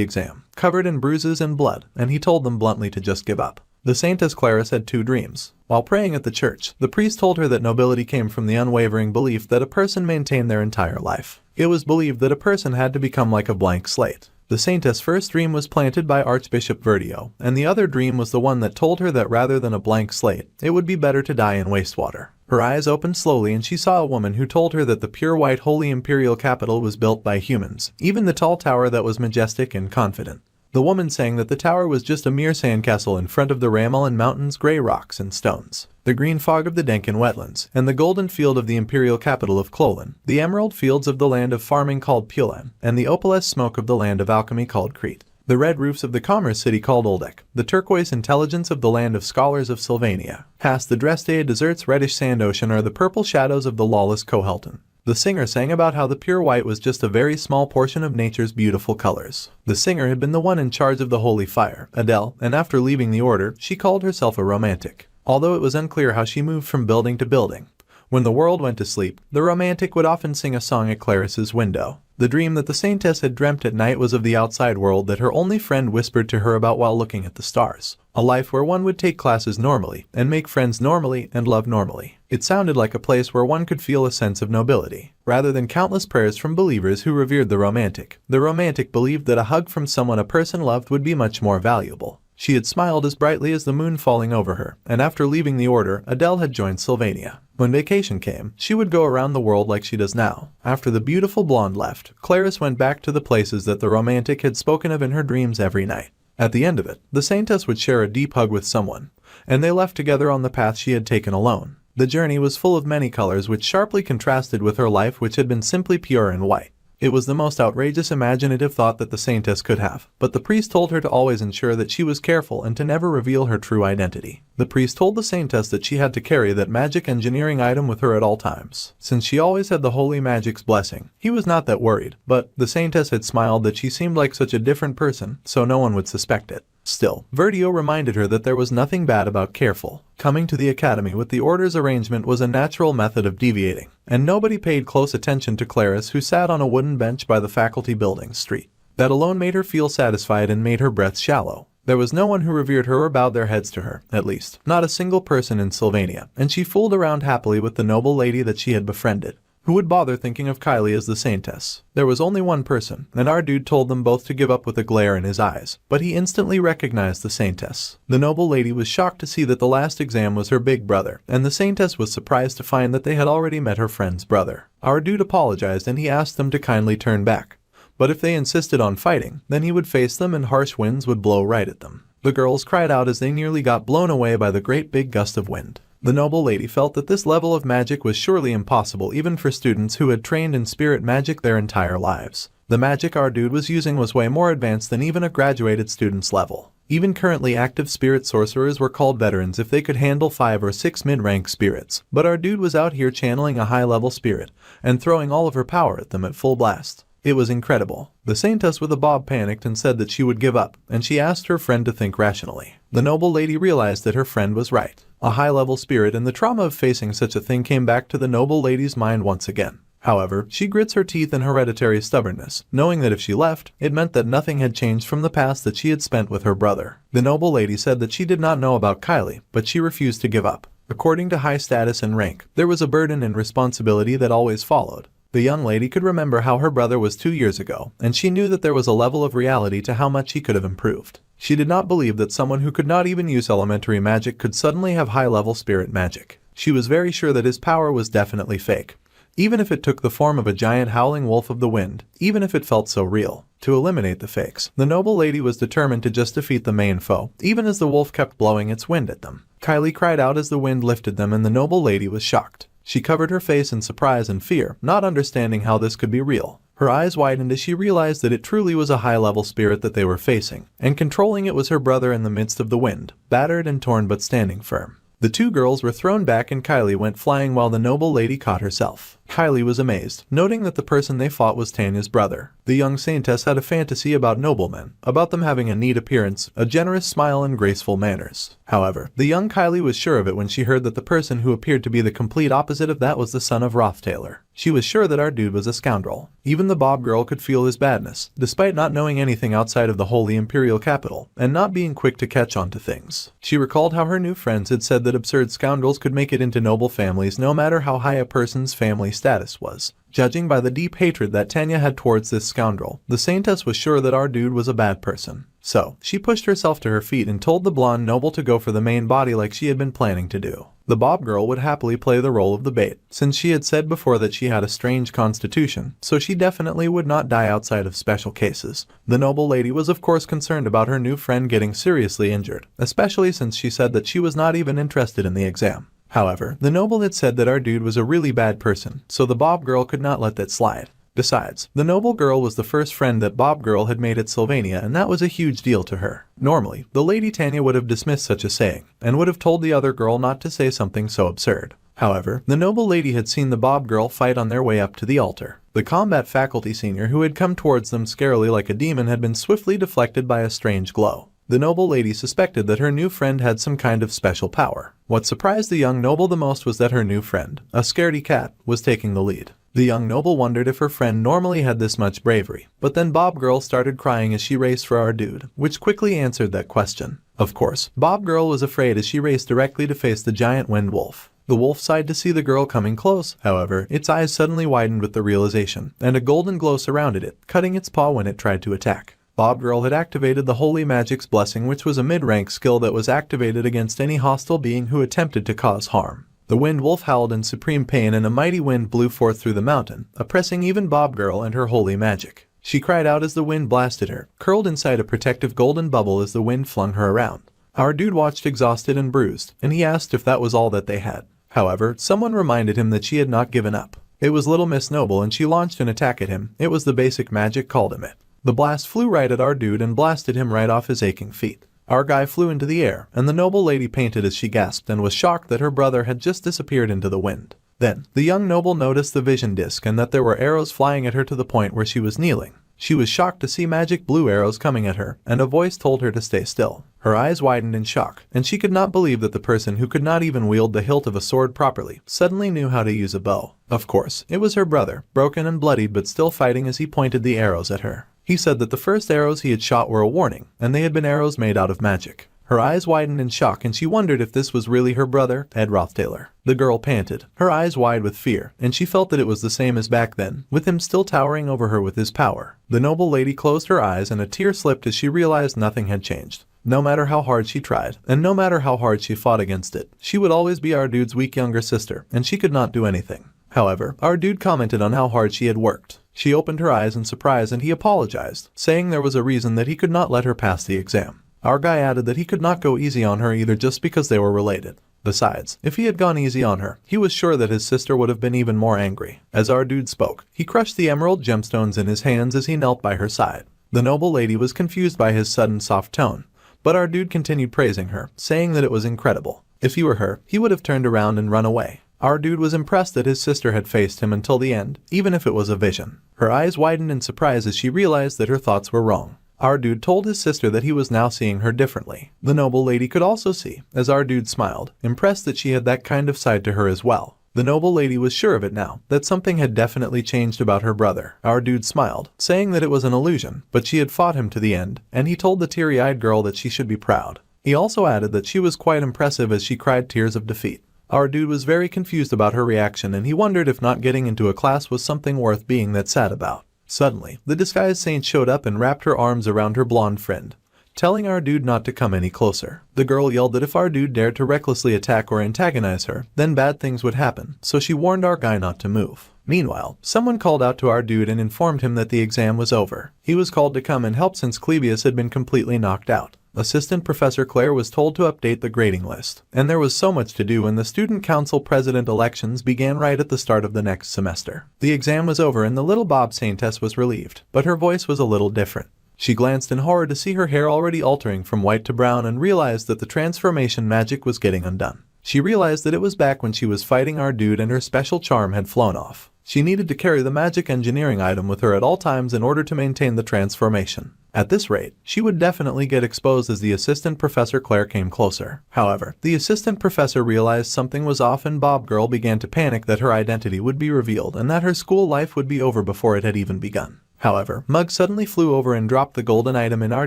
exam, covered in bruises and blood, and he told them bluntly to just give up. The Saintess Clarice had two dreams. While praying at the church, the priest told her that nobility came from the unwavering belief that a person maintained their entire life. It was believed that a person had to become like a blank slate. The Saintess' first dream was planted by Archbishop Verdio, and the other dream was the one that told her that rather than a blank slate, it would be better to die in wastewater. Her eyes opened slowly and she saw a woman who told her that the pure white holy imperial capital was built by humans, even the tall tower that was majestic and confident. The woman sang that the tower was just a mere sandcastle in front of the Ramelin Mountains' gray rocks and stones, the green fog of the Denkin wetlands, and the golden field of the imperial capital of Clolan, the emerald fields of the land of farming called Pulan, and the opalescent smoke of the land of alchemy called Crete, the red roofs of the commerce city called Oldek, the turquoise intelligence of the land of scholars of Sylvania, past the Dresde desert's reddish sand ocean are the purple shadows of the lawless Cohelton. The singer sang about how the pure white was just a very small portion of nature's beautiful colors. The singer had been the one in charge of the holy fire, Adele, and after leaving the order, she called herself a romantic. Although it was unclear how she moved from building to building. When the world went to sleep, the romantic would often sing a song at Clarice's window. The dream that the Saintess had dreamt at night was of the outside world that her only friend whispered to her about while looking at the stars. A life where one would take classes normally, and make friends normally, and love normally. It sounded like a place where one could feel a sense of nobility, rather than countless prayers from believers who revered the romantic. The romantic believed that a hug from someone a person loved would be much more valuable. She had smiled as brightly as the moon falling over her, and after leaving the order, Adele had joined Sylvania. When vacation came, she would go around the world like she does now. After the beautiful blonde left, Clarice went back to the places that the romantic had spoken of in her dreams every night. At the end of it, the Saintess would share a deep hug with someone, and they left together on the path she had taken alone. The journey was full of many colors which sharply contrasted with her life which had been simply pure and white. It was the most outrageous imaginative thought that the Saintess could have, but the priest told her to always ensure that she was careful and to never reveal her true identity. The priest told the Saintess that she had to carry that magic engineering item with her at all times. Since she always had the holy magic's blessing, he was not that worried, but the Saintess had smiled that she seemed like such a different person, so no one would suspect it. Still, Verdio reminded her that there was nothing bad about careful. Coming to the academy with the order's arrangement was a natural method of deviating, and nobody paid close attention to Clarice, who sat on a wooden bench by the faculty building street. That alone made her feel satisfied and made her breath shallow. There was no one who revered her or bowed their heads to her, at least, not a single person in Sylvania, and she fooled around happily with the noble lady that she had befriended. Who would bother thinking of Kylie as the Saintess? There was only one person, and our dude told them both to give up with a glare in his eyes, but he instantly recognized the Saintess. The noble lady was shocked to see that the last exam was her big brother, and the Saintess was surprised to find that they had already met her friend's brother. Our dude apologized and he asked them to kindly turn back. But if they insisted on fighting, then he would face them and harsh winds would blow right at them. The girls cried out as they nearly got blown away by the great big gust of wind. The noble lady felt that this level of magic was surely impossible even for students who had trained in spirit magic their entire lives. The magic our dude was using was way more advanced than even a graduated student's level. Even currently active spirit sorcerers were called veterans if they could handle 5 or 6 mid-rank spirits, but our dude was out here channeling a high-level spirit and throwing all of her power at them at full blast. It was incredible. The Saintess with a bob panicked and said that she would give up, and she asked her friend to think rationally. The noble lady realized that her friend was right. A high-level spirit and the trauma of facing such a thing came back to the noble lady's mind once again. However, she grits her teeth in hereditary stubbornness, knowing that if she left, it meant that nothing had changed from the past that she had spent with her brother. The noble lady said that she did not know about Kylie, but she refused to give up. According to high status and rank, there was a burden and responsibility that always followed. The young lady could remember how her brother was 2 years ago, and she knew that there was a level of reality to how much he could have improved. She did not believe that someone who could not even use elementary magic could suddenly have high-level spirit magic. She was very sure that his power was definitely fake. Even if it took the form of a giant howling wolf of the wind, even if it felt so real. To eliminate the fakes, the noble lady was determined to just defeat the main foe, even as the wolf kept blowing its wind at them. Kylie cried out as the wind lifted them and the noble lady was shocked. She covered her face in surprise and fear, not understanding how this could be real. Her eyes widened as she realized that it truly was a high-level spirit that they were facing, and controlling it was her brother in the midst of the wind, battered and torn but standing firm. The two girls were thrown back and Kylie went flying while the noble lady caught herself. Kylie was amazed, noting that the person they fought was Tanya's brother. The young Saintess had a fantasy about noblemen, about them having a neat appearance, a generous smile and graceful manners. However, the young Kylie was sure of it when she heard that the person who appeared to be the complete opposite of that was the son of Roth Taylor. She was sure that our dude was a scoundrel. Even the Bob girl could feel his badness, despite not knowing anything outside of the holy imperial capital, and not being quick to catch on to things. She recalled how her new friends had said that absurd scoundrels could make it into noble families no matter how high a person's family status was. Judging by the deep hatred that Tanya had towards this scoundrel, the Saintess was sure that our dude was a bad person. So, she pushed herself to her feet and told the blonde noble to go for the main body like she had been planning to do. The Bob girl would happily play the role of the bait, since she had said before that she had a strange constitution, so she definitely would not die outside of special cases. The noble lady was of course concerned about her new friend getting seriously injured, especially since she said that she was not even interested in the exam. However, the noble had said that our dude was a really bad person, so the Bob girl could not let that slide. Besides, the noble girl was the first friend that Bob girl had made at Sylvania, and that was a huge deal to her. Normally, the Lady Tanya would have dismissed such a saying, and would have told the other girl not to say something so absurd. However, the noble lady had seen the Bob girl fight on their way up to the altar. The combat faculty senior who had come towards them scarily like a demon had been swiftly deflected by a strange glow. The noble lady suspected that her new friend had some kind of special power. What surprised the young noble the most was that her new friend, a scaredy cat, was taking the lead. The young noble wondered if her friend normally had this much bravery, but then Bob Girl started crying as she raced for our dude, which quickly answered that question. Of course, Bob Girl was afraid as she raced directly to face the giant wind wolf. The wolf sighed to see the girl coming close, however, its eyes suddenly widened with the realization, and a golden glow surrounded it, cutting its paw when it tried to attack. Bob Girl had activated the Holy Magic's Blessing, which was a mid-rank skill that was activated against any hostile being who attempted to cause harm. The wind wolf howled in supreme pain and a mighty wind blew forth through the mountain, oppressing even Bob Girl and her holy magic. She cried out as the wind blasted her, curled inside a protective golden bubble as the wind flung her around. Our dude watched exhausted and bruised, and he asked if that was all that they had. However, someone reminded him that she had not given up. It was Little Miss Noble and she launched an attack at him. It was the basic magic called him it. The blast flew right at our dude and blasted him right off his aching feet. Our guy flew into the air, and the noble lady painted as she gasped and was shocked that her brother had just disappeared into the wind. Then, the young noble noticed the vision disc and that there were arrows flying at her to the point where she was kneeling. She was shocked to see magic blue arrows coming at her, and a voice told her to stay still. Her eyes widened in shock, and she could not believe that the person who could not even wield the hilt of a sword properly suddenly knew how to use a bow. Of course, it was her brother, broken and bloodied but still fighting as he pointed the arrows at her. He said that the first arrows he had shot were a warning, and they had been arrows made out of magic. Her eyes widened in shock and she wondered if this was really her brother, Ed Roth Taylor. The girl panted, her eyes wide with fear, and she felt that it was the same as back then, with him still towering over her with his power. The noble lady closed her eyes and a tear slipped as she realized nothing had changed. No matter how hard she tried, and no matter how hard she fought against it, she would always be our dude's weak younger sister, and she could not do anything. However, our dude commented on how hard she had worked. She opened her eyes in surprise and he apologized, saying there was a reason that he could not let her pass the exam. Our guy added that he could not go easy on her either just because they were related. Besides, if he had gone easy on her, he was sure that his sister would have been even more angry. As our dude spoke, he crushed the emerald gemstones in his hands as he knelt by her side. The noble lady was confused by his sudden soft tone, but our dude continued praising her, saying that it was incredible. If he were her, he would have turned around and run away. Our dude was impressed that his sister had faced him until the end, even if it was a vision. Her eyes widened in surprise as she realized that her thoughts were wrong. Our dude told his sister that he was now seeing her differently. The noble lady could also see, as our dude smiled, impressed that she had that kind of side to her as well. The noble lady was sure of it now, that something had definitely changed about her brother. Our dude smiled, saying that it was an illusion, but she had fought him to the end, and he told the teary-eyed girl that she should be proud. He also added that she was quite impressive as she cried tears of defeat. Our dude was very confused about her reaction and he wondered if not getting into a class was something worth being that sad about. Suddenly, the disguised saint showed up and wrapped her arms around her blonde friend, telling our dude not to come any closer. The girl yelled that if our dude dared to recklessly attack or antagonize her, then bad things would happen, so she warned our guy not to move. Meanwhile, someone called out to our dude and informed him that the exam was over. He was called to come and help since Clevius had been completely knocked out. Assistant Professor Claire was told to update the grading list, and there was so much to do when the student council president elections began right at the start of the next semester. The exam was over and the little Bob Saintess was relieved, but her voice was a little different. She glanced in horror to see her hair already altering from white to brown and realized that the transformation magic was getting undone. She realized that it was back when she was fighting our dude and her special charm had flown off. She needed to carry the magic engineering item with her at all times in order to maintain the transformation. At this rate, she would definitely get exposed as the assistant professor Claire came closer. However, the assistant professor realized something was off and Bob Girl began to panic that her identity would be revealed and that her school life would be over before it had even begun. However, Mug suddenly flew over and dropped the golden item in our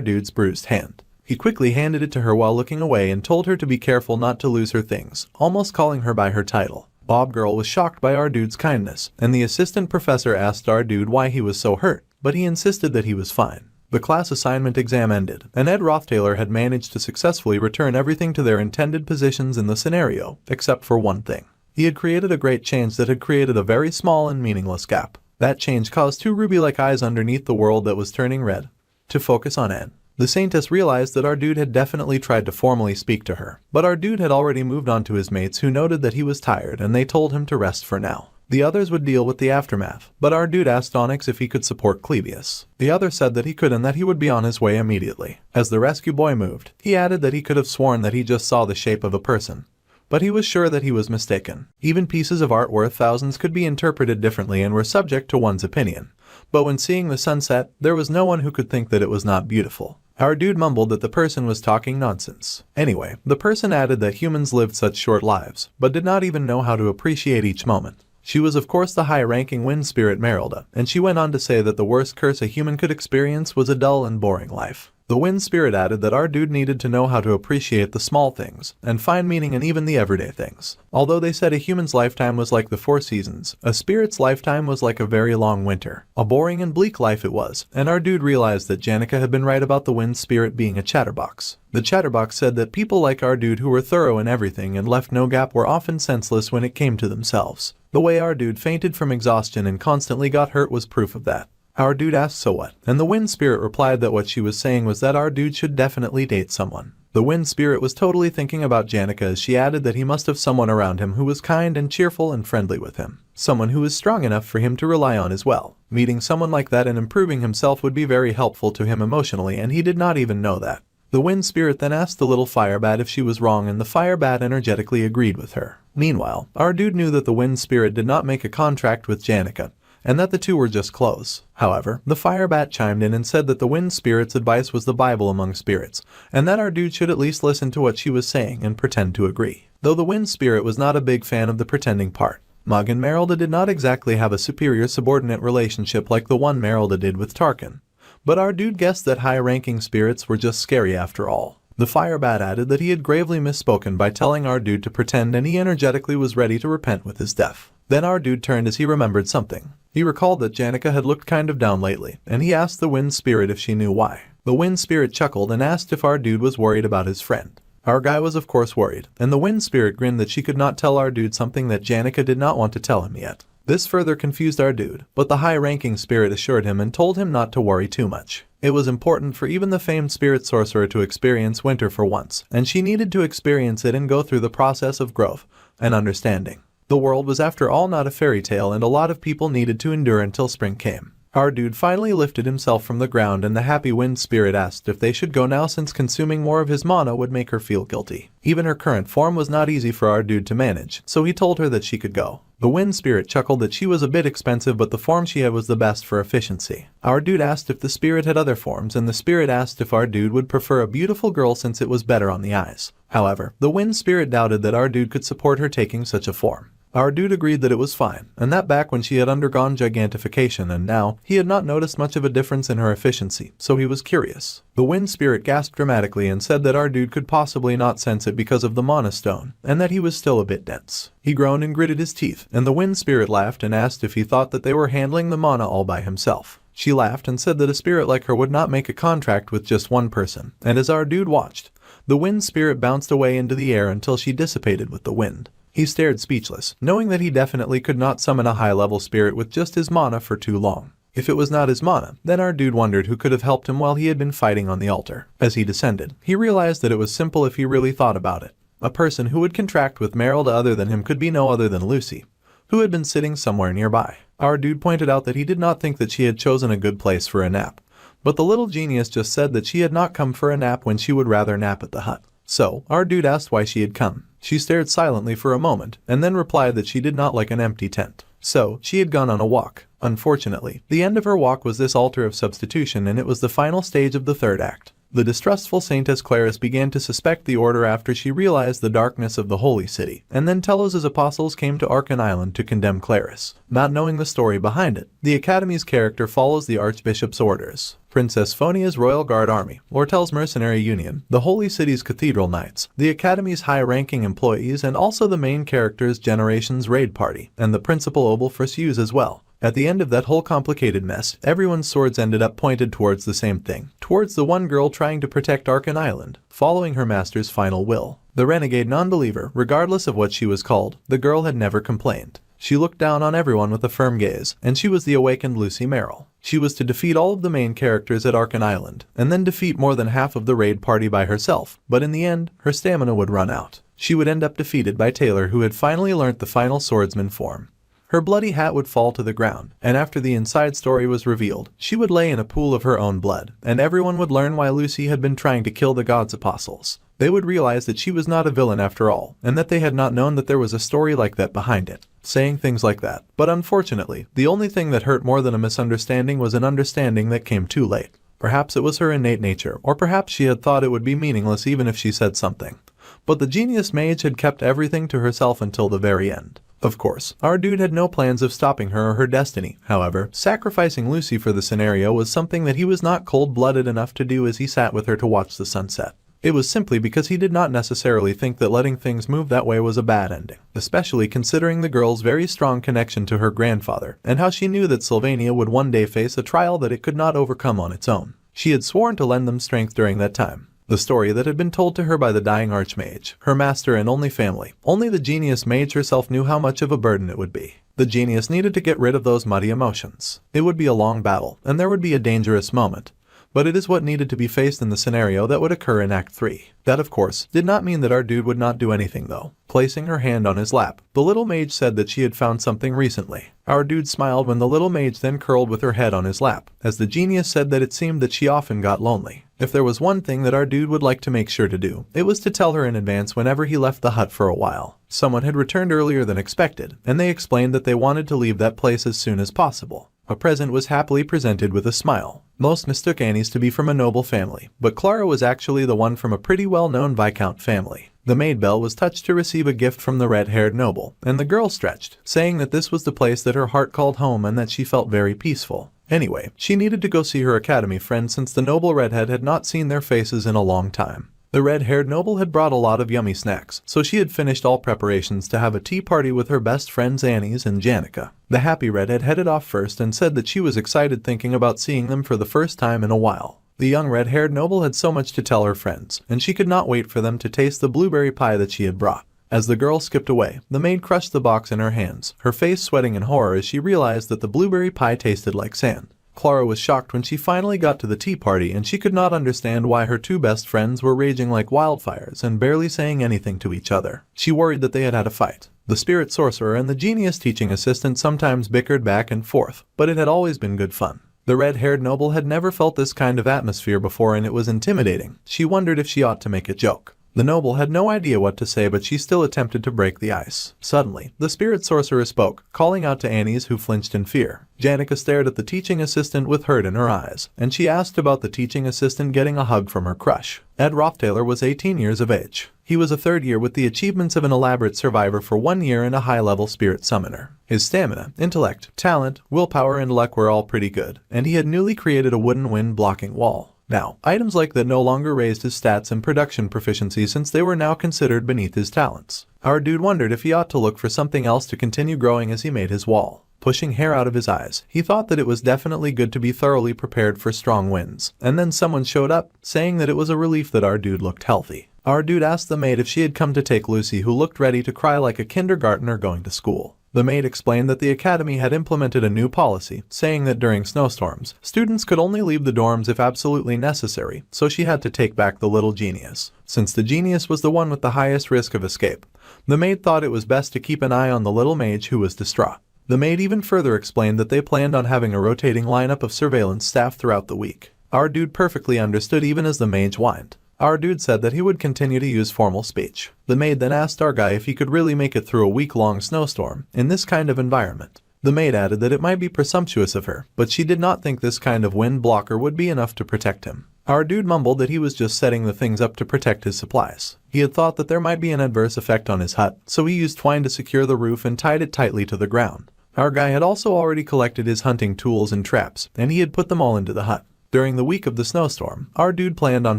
dude's bruised hand. He quickly handed it to her while looking away and told her to be careful not to lose her things, almost calling her by her title. Bob Girl was shocked by our dude's kindness, and the assistant professor asked our dude why he was so hurt, but he insisted that he was fine. The class assignment exam ended, and Ed Roth Taylor had managed to successfully return everything to their intended positions in the scenario, except for one thing. He had created a great change that had created a very small and meaningless gap. That change caused two ruby-like eyes underneath the world that was turning red to focus on Ed. The Saintess realized that our dude had definitely tried to formally speak to her, but our dude had already moved on to his mates who noted that he was tired and they told him to rest for now. The others would deal with the aftermath, but our dude asked Onyx if he could support Clevius. The other said that he could and that he would be on his way immediately. As the rescue boy moved, he added that he could have sworn that he just saw the shape of a person, but he was sure that he was mistaken. Even pieces of art worth thousands could be interpreted differently and were subject to one's opinion. But when seeing the sunset, there was no one who could think that it was not beautiful. Our dude mumbled that the person was talking nonsense. Anyway, the person added that humans lived such short lives, but did not even know how to appreciate each moment. She was of course the high-ranking wind spirit Merylda, and she went on to say that the worst curse a human could experience was a dull and boring life. The wind spirit added that our dude needed to know how to appreciate the small things, and find meaning in even the everyday things. Although they said a human's lifetime was like the 4 seasons, a spirit's lifetime was like a very long winter. A boring and bleak life it was, and our dude realized that Janica had been right about the wind spirit being a chatterbox. The chatterbox said that people like our dude who were thorough in everything and left no gap were often senseless when it came to themselves. The way our dude fainted from exhaustion and constantly got hurt was proof of that. Our dude asked so what, and the wind spirit replied that what she was saying was that our dude should definitely date someone. The wind spirit was totally thinking about Janica as she added that he must have someone around him who was kind and cheerful and friendly with him. Someone who was strong enough for him to rely on as well. Meeting someone like that and improving himself would be very helpful to him emotionally, and he did not even know that. The wind spirit then asked the little fire bat if she was wrong, and the fire bat energetically agreed with her. Meanwhile, our dude knew that the wind spirit did not make a contract with Janica, and that the two were just close. However, the fire bat chimed in and said that the wind spirit's advice was the Bible among spirits, and that our dude should at least listen to what she was saying and pretend to agree. Though the wind spirit was not a big fan of the pretending part, Mug and Merylda did not exactly have a superior-subordinate relationship like the one Merylda did with Tarkin. But our dude guessed that high-ranking spirits were just scary after all. The fire bat added that he had gravely misspoken by telling our dude to pretend, and he energetically was ready to repent with his death. Then our dude turned as he remembered something. He recalled that Janica had looked kind of down lately, and he asked the wind spirit if she knew why. The wind spirit chuckled and asked if our dude was worried about his friend. Our guy was of course worried, and the wind spirit grinned that she could not tell our dude something that Janica did not want to tell him yet. This further confused our dude, but the high-ranking spirit assured him and told him not to worry too much. It was important for even the famed spirit sorcerer to experience winter for once, and she needed to experience it and go through the process of growth and understanding. The world was after all not a fairy tale, and a lot of people needed to endure until spring came. Our dude finally lifted himself from the ground, and the happy wind spirit asked if they should go now since consuming more of his mana would make her feel guilty. Even her current form was not easy for our dude to manage, so he told her that she could go. The wind spirit chuckled that she was a bit expensive, but the form she had was the best for efficiency. Our dude asked if the spirit had other forms, and the spirit asked if our dude would prefer a beautiful girl since it was better on the eyes. However, the wind spirit doubted that our dude could support her taking such a form. Our dude agreed that it was fine, and that back when she had undergone gigantification, and now he had not noticed much of a difference in her efficiency, so he was curious. The wind spirit gasped dramatically and said that our dude could possibly not sense it because of the mana stone, and that he was still a bit dense. He groaned and gritted his teeth, and the wind spirit laughed and asked if he thought that they were handling the mana all by himself. She laughed and said that a spirit like her would not make a contract with just one person, and as our dude watched, the wind spirit bounced away into the air until she dissipated with the wind. He stared speechless, knowing that he definitely could not summon a high-level spirit with just his mana for too long. If it was not his mana, then our dude wondered who could have helped him while he had been fighting on the altar. As he descended, he realized that it was simple if he really thought about it. A person who would contract with Merylda other than him could be no other than Lucy, who had been sitting somewhere nearby. Our dude pointed out that he did not think that she had chosen a good place for a nap, but the little genius just said that she had not come for a nap when she would rather nap at the hut. So, our dude asked why she had come. She stared silently for a moment, and then replied that she did not like an empty tent. So, she had gone on a walk. Unfortunately, the end of her walk was this altar of substitution, and it was the final stage of the third act. The distrustful Saintess Claris began to suspect the order after she realized the darkness of the holy city, and then Telos' apostles came to Arkan Island to condemn Claris. Not knowing the story behind it, the Academy's character follows the Archbishop's orders. Princess Fonia's Royal Guard Army, Lortell's Mercenary Union, the Holy City's Cathedral Knights, the Academy's high-ranking employees, and also the main character's Generation's raid party, and the principal Offles Hall as well. At the end of that whole complicated mess, everyone's swords ended up pointed towards the same thing, towards the one girl trying to protect Arkan Island, following her master's final will. The renegade non-believer, regardless of what she was called, the girl had never complained. She looked down on everyone with a firm gaze, and she was the awakened Lucy Merrill. She was to defeat all of the main characters at Arkan Island, and then defeat more than half of the raid party by herself, but in the end, her stamina would run out. She would end up defeated by Taylor, who had finally learnt the final swordsman form. Her bloody hat would fall to the ground, and after the inside story was revealed, she would lay in a pool of her own blood, and everyone would learn why Lucy had been trying to kill the god's apostles. They would realize that she was not a villain after all, and that they had not known that there was a story like that behind it. Saying things like that. But unfortunately, the only thing that hurt more than a misunderstanding was an understanding that came too late. Perhaps it was her innate nature, or perhaps she had thought it would be meaningless even if she said something. But the genius mage had kept everything to herself until the very end. Of course, our dude had no plans of stopping her or her destiny. However, sacrificing Lucy for the scenario was something that he was not cold-blooded enough to do as he sat with her to watch the sunset. It was simply because he did not necessarily think that letting things move that way was a bad ending, especially considering the girl's very strong connection to her grandfather, and how she knew that Sylvania would one day face a trial that it could not overcome on its own. She had sworn to lend them strength during that time. The story that had been told to her by the dying archmage, her master and only family. Only the genius mage herself knew how much of a burden it would be. The genius needed to get rid of those muddy emotions. It would be a long battle, and there would be a dangerous moment. But it is what needed to be faced in the scenario that would occur in Act 3. That, of course, did not mean that our dude would not do anything though. Placing her hand on his lap, the little mage said that she had found something recently. Our dude smiled when the little mage then curled with her head on his lap, as the genius said that it seemed that she often got lonely. If there was one thing that our dude would like to make sure to do, it was to tell her in advance whenever he left the hut for a while. Someone had returned earlier than expected, and they explained that they wanted to leave that place as soon as possible. A present was happily presented with a smile. Most mistook Annie's to be from a noble family, but Clara was actually the one from a pretty well-known Viscount family. The maid Belle was touched to receive a gift from the red-haired noble, and the girl stretched, saying that this was the place that her heart called home and that she felt very peaceful. Anyway, she needed to go see her academy friend since the noble redhead had not seen their faces in a long time. The red-haired noble had brought a lot of yummy snacks, so she had finished all preparations to have a tea party with her best friends Annie's and Janica. The happy redhead headed off first and said that she was excited thinking about seeing them for the first time in a while. The young red-haired noble had so much to tell her friends, and she could not wait for them to taste the blueberry pie that she had brought. As the girl skipped away, the maid crushed the box in her hands, her face sweating in horror as she realized that the blueberry pie tasted like sand. Clara was shocked when she finally got to the tea party, and she could not understand why her two best friends were raging like wildfires and barely saying anything to each other. She worried that they had had a fight. The spirit sorcerer and the genius teaching assistant sometimes bickered back and forth, but it had always been good fun. The red-haired noble had never felt this kind of atmosphere before, and it was intimidating. She wondered if she ought to make a joke. The noble had no idea what to say, but she still attempted to break the ice. Suddenly, the spirit sorcerer spoke, calling out to Annie's, who flinched in fear. Janica stared at the teaching assistant with hurt in her eyes, and she asked about the teaching assistant getting a hug from her crush. Ed Roth Taylor was 18 years of age. He was a third year with the achievements of an elaborate survivor for 1 year and a high-level spirit summoner. His stamina, intellect, talent, willpower, and luck were all pretty good, and he had newly created a wooden wind-blocking wall. Now, items like that no longer raised his stats and production proficiency since they were now considered beneath his talents. Our dude wondered if he ought to look for something else to continue growing as he made his wall. Pushing hair out of his eyes, he thought that it was definitely good to be thoroughly prepared for strong winds. And then someone showed up, saying that it was a relief that our dude looked healthy. Our dude asked the maid if she had come to take Lucy, who looked ready to cry like a kindergartner going to school. The maid explained that the academy had implemented a new policy, saying that during snowstorms, students could only leave the dorms if absolutely necessary, so she had to take back the little genius. Since the genius was the one with the highest risk of escape, the maid thought it was best to keep an eye on the little mage, who was distraught. The maid even further explained that they planned on having a rotating lineup of surveillance staff throughout the week. Our dude perfectly understood even as the mage whined. Our dude said that he would continue to use formal speech. The maid then asked our guy if he could really make it through a week-long snowstorm in this kind of environment. The maid added that it might be presumptuous of her, but she did not think this kind of wind blocker would be enough to protect him. Our dude mumbled that he was just setting the things up to protect his supplies. He had thought that there might be an adverse effect on his hut, so he used twine to secure the roof and tied it tightly to the ground. Our guy had also already collected his hunting tools and traps, and he had put them all into the hut. During the week of the snowstorm, our dude planned on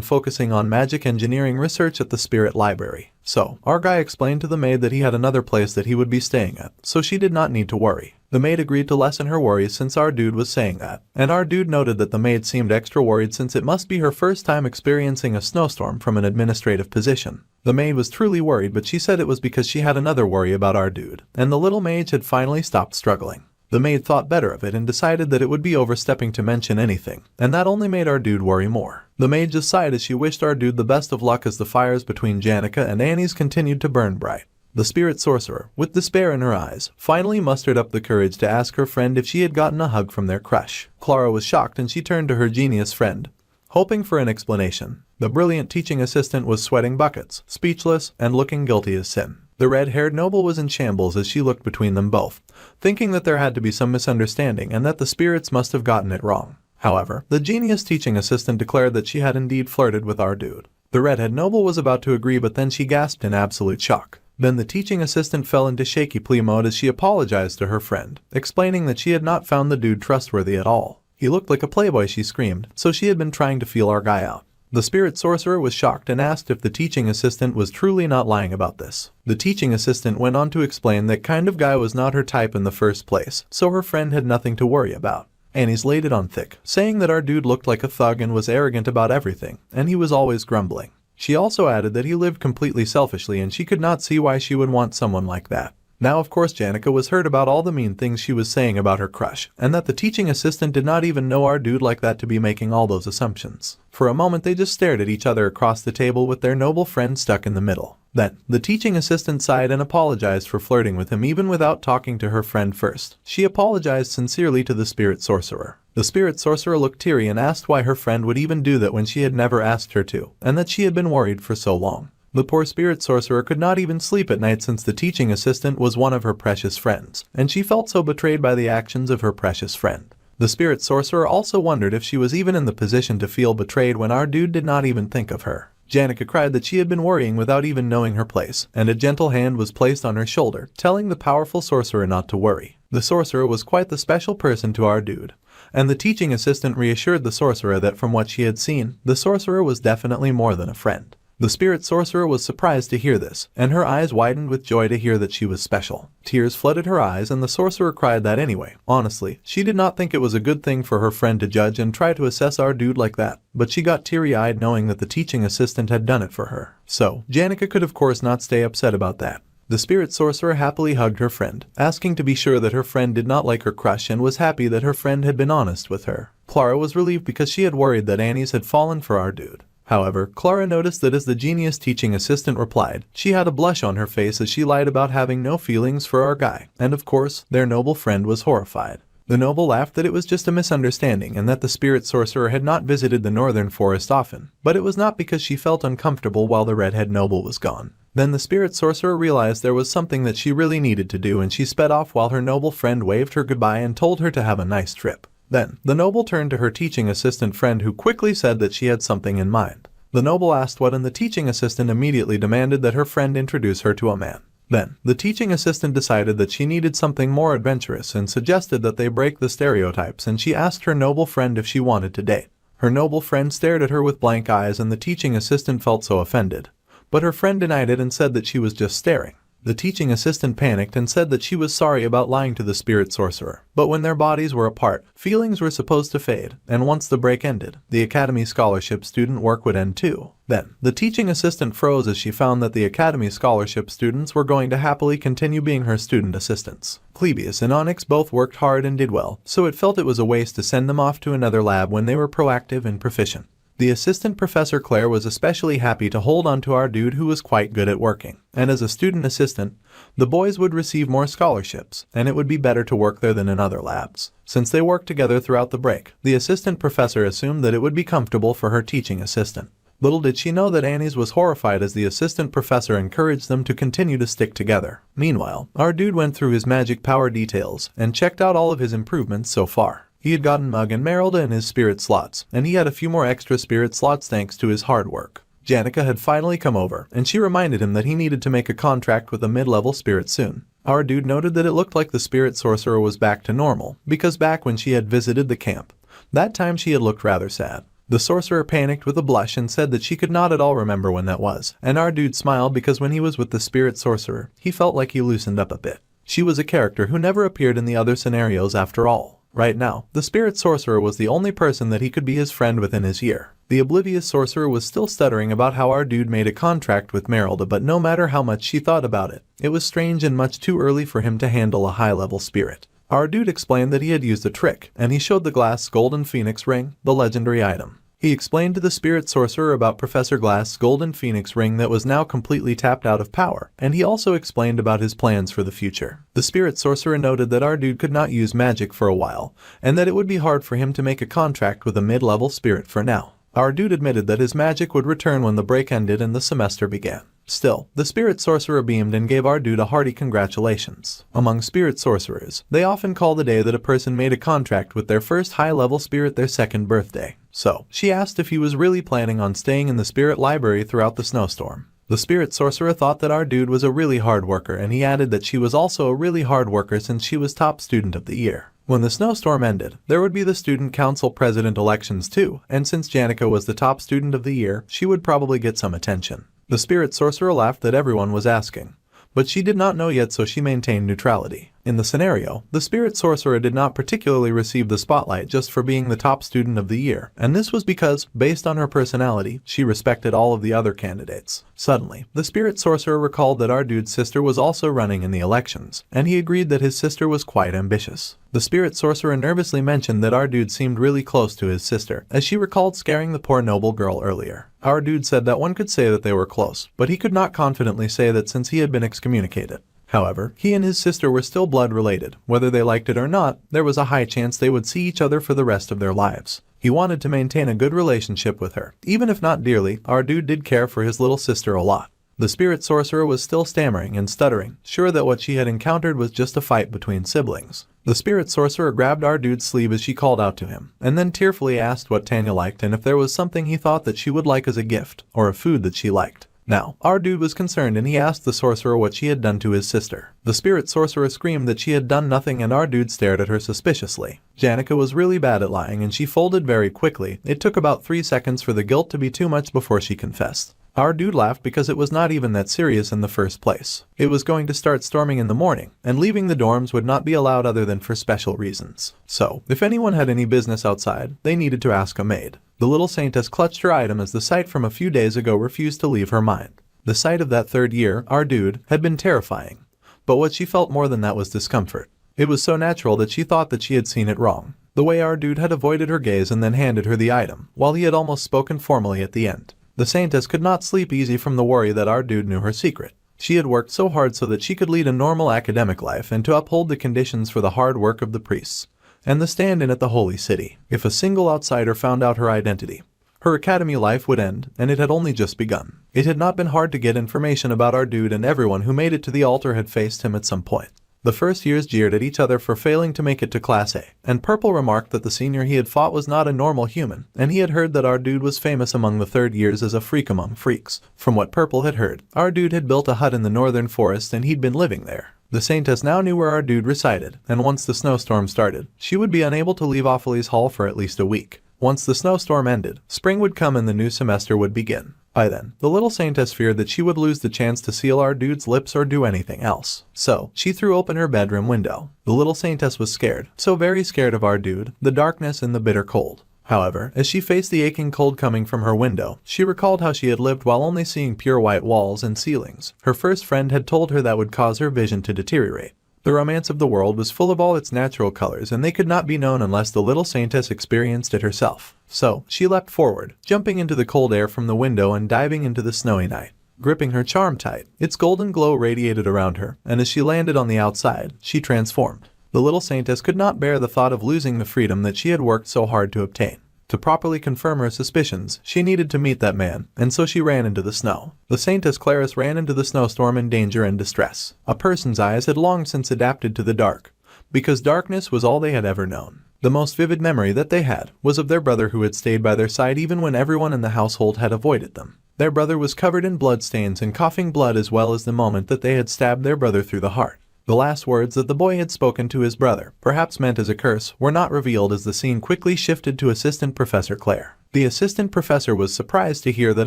focusing on magic engineering research at the spirit library. So, our guy explained to the maid that he had another place that he would be staying at, so she did not need to worry. The maid agreed to lessen her worries since our dude was saying that, and our dude noted that the maid seemed extra worried since it must be her first time experiencing a snowstorm from an administrative position. The maid was truly worried, but she said it was because she had another worry about our dude, and the little mage had finally stopped struggling. The maid thought better of it and decided that it would be overstepping to mention anything, and that only made our dude worry more. The maid just sighed as she wished our dude the best of luck as the fires between Janica and Annie's continued to burn bright. The spirit sorcerer, with despair in her eyes, finally mustered up the courage to ask her friend if she had gotten a hug from their crush. Clara was shocked and she turned to her genius friend, hoping for an explanation. The brilliant teaching assistant was sweating buckets, speechless, and looking guilty as sin. The red-haired noble was in shambles as she looked between them both, thinking that there had to be some misunderstanding and that the spirits must have gotten it wrong. However, the genius teaching assistant declared that she had indeed flirted with our dude. The redhead noble was about to agree, but then she gasped in absolute shock. Then the teaching assistant fell into shaky plea mode as she apologized to her friend, explaining that she had not found the dude trustworthy at all. He looked like a playboy, she screamed, so she had been trying to feel our guy out. The spirit sorcerer was shocked and asked if the teaching assistant was truly not lying about this. The teaching assistant went on to explain that kind of guy was not her type in the first place, so her friend had nothing to worry about. Annie's laid it on thick, saying that our dude looked like a thug and was arrogant about everything, and he was always grumbling. She also added that he lived completely selfishly and she could not see why she would want someone like that. Now of course Janica was hurt about all the mean things she was saying about her crush, and that the teaching assistant did not even know our dude like that to be making all those assumptions. For a moment they just stared at each other across the table with their noble friend stuck in the middle. Then, the teaching assistant sighed and apologized for flirting with him even without talking to her friend first. She apologized sincerely to the spirit sorcerer. The spirit sorcerer looked teary and asked why her friend would even do that when she had never asked her to, and that she had been worried for so long. The poor spirit sorcerer could not even sleep at night since the teaching assistant was one of her precious friends, and she felt so betrayed by the actions of her precious friend. The spirit sorcerer also wondered if she was even in the position to feel betrayed when our dude did not even think of her. Janica cried that she had been worrying without even knowing her place, and a gentle hand was placed on her shoulder, telling the powerful sorcerer not to worry. The sorcerer was quite the special person to our dude, and the teaching assistant reassured the sorcerer that from what she had seen, the sorcerer was definitely more than a friend. The spirit sorcerer was surprised to hear this, and her eyes widened with joy to hear that she was special. Tears flooded her eyes and the sorcerer cried that anyway. Honestly, she did not think it was a good thing for her friend to judge and try to assess our dude like that, but she got teary-eyed knowing that the teaching assistant had done it for her. So, Janica could of course not stay upset about that. The spirit sorcerer happily hugged her friend, asking to be sure that her friend did not like her crush and was happy that her friend had been honest with her. Clara was relieved because she had worried that Annie's had fallen for our dude. However, Clara noticed that as the genius teaching assistant replied, she had a blush on her face as she lied about having no feelings for our guy, and of course, their noble friend was horrified. The noble laughed that it was just a misunderstanding and that the spirit sorcerer had not visited the northern forest often, but it was not because she felt uncomfortable while the redhead noble was gone. Then the spirit sorcerer realized there was something that she really needed to do and she sped off while her noble friend waved her goodbye and told her to have a nice trip. Then, the noble turned to her teaching assistant friend who quickly said that she had something in mind. The noble asked what and the teaching assistant immediately demanded that her friend introduce her to a man. Then, the teaching assistant decided that she needed something more adventurous and suggested that they break the stereotypes and she asked her noble friend if she wanted to date. Her noble friend stared at her with blank eyes and the teaching assistant felt so offended. But her friend denied it and said that she was just staring. The teaching assistant panicked and said that she was sorry about lying to the spirit sorcerer. But when their bodies were apart, feelings were supposed to fade, and once the break ended, the Academy Scholarship student work would end too. Then, the teaching assistant froze as she found that the Academy Scholarship students were going to happily continue being her student assistants. Clebius and Onyx both worked hard and did well, so it felt it was a waste to send them off to another lab when they were proactive and proficient. The assistant professor Claire was especially happy to hold on to our dude who was quite good at working, and as a student assistant, the boys would receive more scholarships, and it would be better to work there than in other labs. Since they worked together throughout the break, the assistant professor assumed that it would be comfortable for her teaching assistant. Little did she know that Annie's was horrified as the assistant professor encouraged them to continue to stick together. Meanwhile, our dude went through his magic power details and checked out all of his improvements so far. He had gotten Mug and Merylda in his spirit slots, and he had a few more extra spirit slots thanks to his hard work. Janica had finally come over, and she reminded him that he needed to make a contract with a mid-level spirit soon. Our dude noted that it looked like the spirit sorcerer was back to normal, because back when she had visited the camp, that time she had looked rather sad. The sorcerer panicked with a blush and said that she could not at all remember when that was, and our dude smiled because when he was with the spirit sorcerer, he felt like he loosened up a bit. She was a character who never appeared in the other scenarios after all. Right now, the spirit sorcerer was the only person that he could be his friend within his year. The oblivious sorcerer was still stuttering about how our dude made a contract with Merylda, but no matter how much she thought about it, it was strange and much too early for him to handle a high-level spirit. Our dude explained that he had used a trick, and he showed the glass golden phoenix ring, the legendary item. He explained to the spirit sorcerer about Professor Glass's golden phoenix ring that was now completely tapped out of power, and he also explained about his plans for the future. The spirit sorcerer noted that our dude could not use magic for a while, and that it would be hard for him to make a contract with a mid-level spirit for now. Our dude admitted that his magic would return when the break ended and the semester began. Still, the spirit sorcerer beamed and gave our dude a hearty congratulations. Among spirit sorcerers, they often call the day that a person made a contract with their first high-level spirit their second birthday. So, she asked if he was really planning on staying in the spirit library throughout the snowstorm. The spirit sorcerer thought that our dude was a really hard worker, and he added that she was also a really hard worker since she was top student of the year. When the snowstorm ended, there would be the student council president elections too, and since Janica was the top student of the year, she would probably get some attention. The spirit sorcerer laughed that everyone was asking, but she did not know yet, so she maintained neutrality. In the scenario, the spirit sorcerer did not particularly receive the spotlight just for being the top student of the year, and this was because, based on her personality, she respected all of the other candidates. Suddenly, the spirit sorcerer recalled that our dude's sister was also running in the elections, and he agreed that his sister was quite ambitious. The spirit sorcerer nervously mentioned that our dude seemed really close to his sister, as she recalled scaring the poor noble girl earlier. Our dude said that one could say that they were close, but he could not confidently say that since he had been excommunicated. However, he and his sister were still blood related. Whether they liked it or not, there was a high chance they would see each other for the rest of their lives. He wanted to maintain a good relationship with her. Even if not dearly, our dude did care for his little sister a lot. The spirit sorcerer was still stammering and stuttering, sure that what she had encountered was just a fight between siblings. The spirit sorcerer grabbed our dude's sleeve as she called out to him, and then tearfully asked what Tanya liked and if there was something he thought that she would like as a gift, or a food that she liked. Now, our dude was concerned and he asked the sorcerer what she had done to his sister. The spirit sorcerer screamed that she had done nothing, and our dude stared at her suspiciously. Janica was really bad at lying and she folded very quickly. It took about 3 seconds for the guilt to be too much before she confessed. Our dude laughed because it was not even that serious in the first place. It was going to start storming in the morning, and leaving the dorms would not be allowed other than for special reasons. So, if anyone had any business outside, they needed to ask a maid. The little Saintess clutched her item as the sight from a few days ago refused to leave her mind. The sight of that third year, our dude, had been terrifying. But what she felt more than that was discomfort. It was so natural that she thought that she had seen it wrong. The way our dude had avoided her gaze and then handed her the item, while he had almost spoken formally at the end. The Saintess could not sleep easy from the worry that our dude knew her secret. She had worked so hard so that she could lead a normal academic life and to uphold the conditions for the hard work of the priests and the stand-in at the holy city. If a single outsider found out her identity, her academy life would end, and it had only just begun. It had not been hard to get information about our dude, and everyone who made it to the altar had faced him at some point. The first years jeered at each other for failing to make it to Class A, and Purple remarked that the senior he had fought was not a normal human, and he had heard that our dude was famous among the third years as a freak among freaks. From what Purple had heard, our dude had built a hut in the northern forest and he'd been living there. The Saintess now knew where our dude resided, and once the snowstorm started, she would be unable to leave Offles Hall for at least a week. Once the snowstorm ended, spring would come and the new semester would begin. By then, the little Saintess feared that she would lose the chance to seal our dude's lips or do anything else. So, she threw open her bedroom window. The little Saintess was scared, so very scared of our dude, the darkness and the bitter cold. However, as she faced the aching cold coming from her window, she recalled how she had lived while only seeing pure white walls and ceilings. Her first friend had told her that would cause her vision to deteriorate. The romance of the world was full of all its natural colors, and they could not be known unless the little Saintess experienced it herself. So, she leapt forward, jumping into the cold air from the window and diving into the snowy night. Gripping her charm tight, its golden glow radiated around her, and as she landed on the outside, she transformed. The little Saintess could not bear the thought of losing the freedom that she had worked so hard to obtain. To properly confirm her suspicions, she needed to meet that man, and so she ran into the snow. The Saintess Claris ran into the snowstorm in danger and distress. A person's eyes had long since adapted to the dark, because darkness was all they had ever known. The most vivid memory that they had was of their brother who had stayed by their side even when everyone in the household had avoided them. Their brother was covered in bloodstains and coughing blood, as well as the moment that they had stabbed their brother through the heart. The last words that the boy had spoken to his brother, perhaps meant as a curse, were not revealed as the scene quickly shifted to Assistant Professor Claire. The assistant professor was surprised to hear that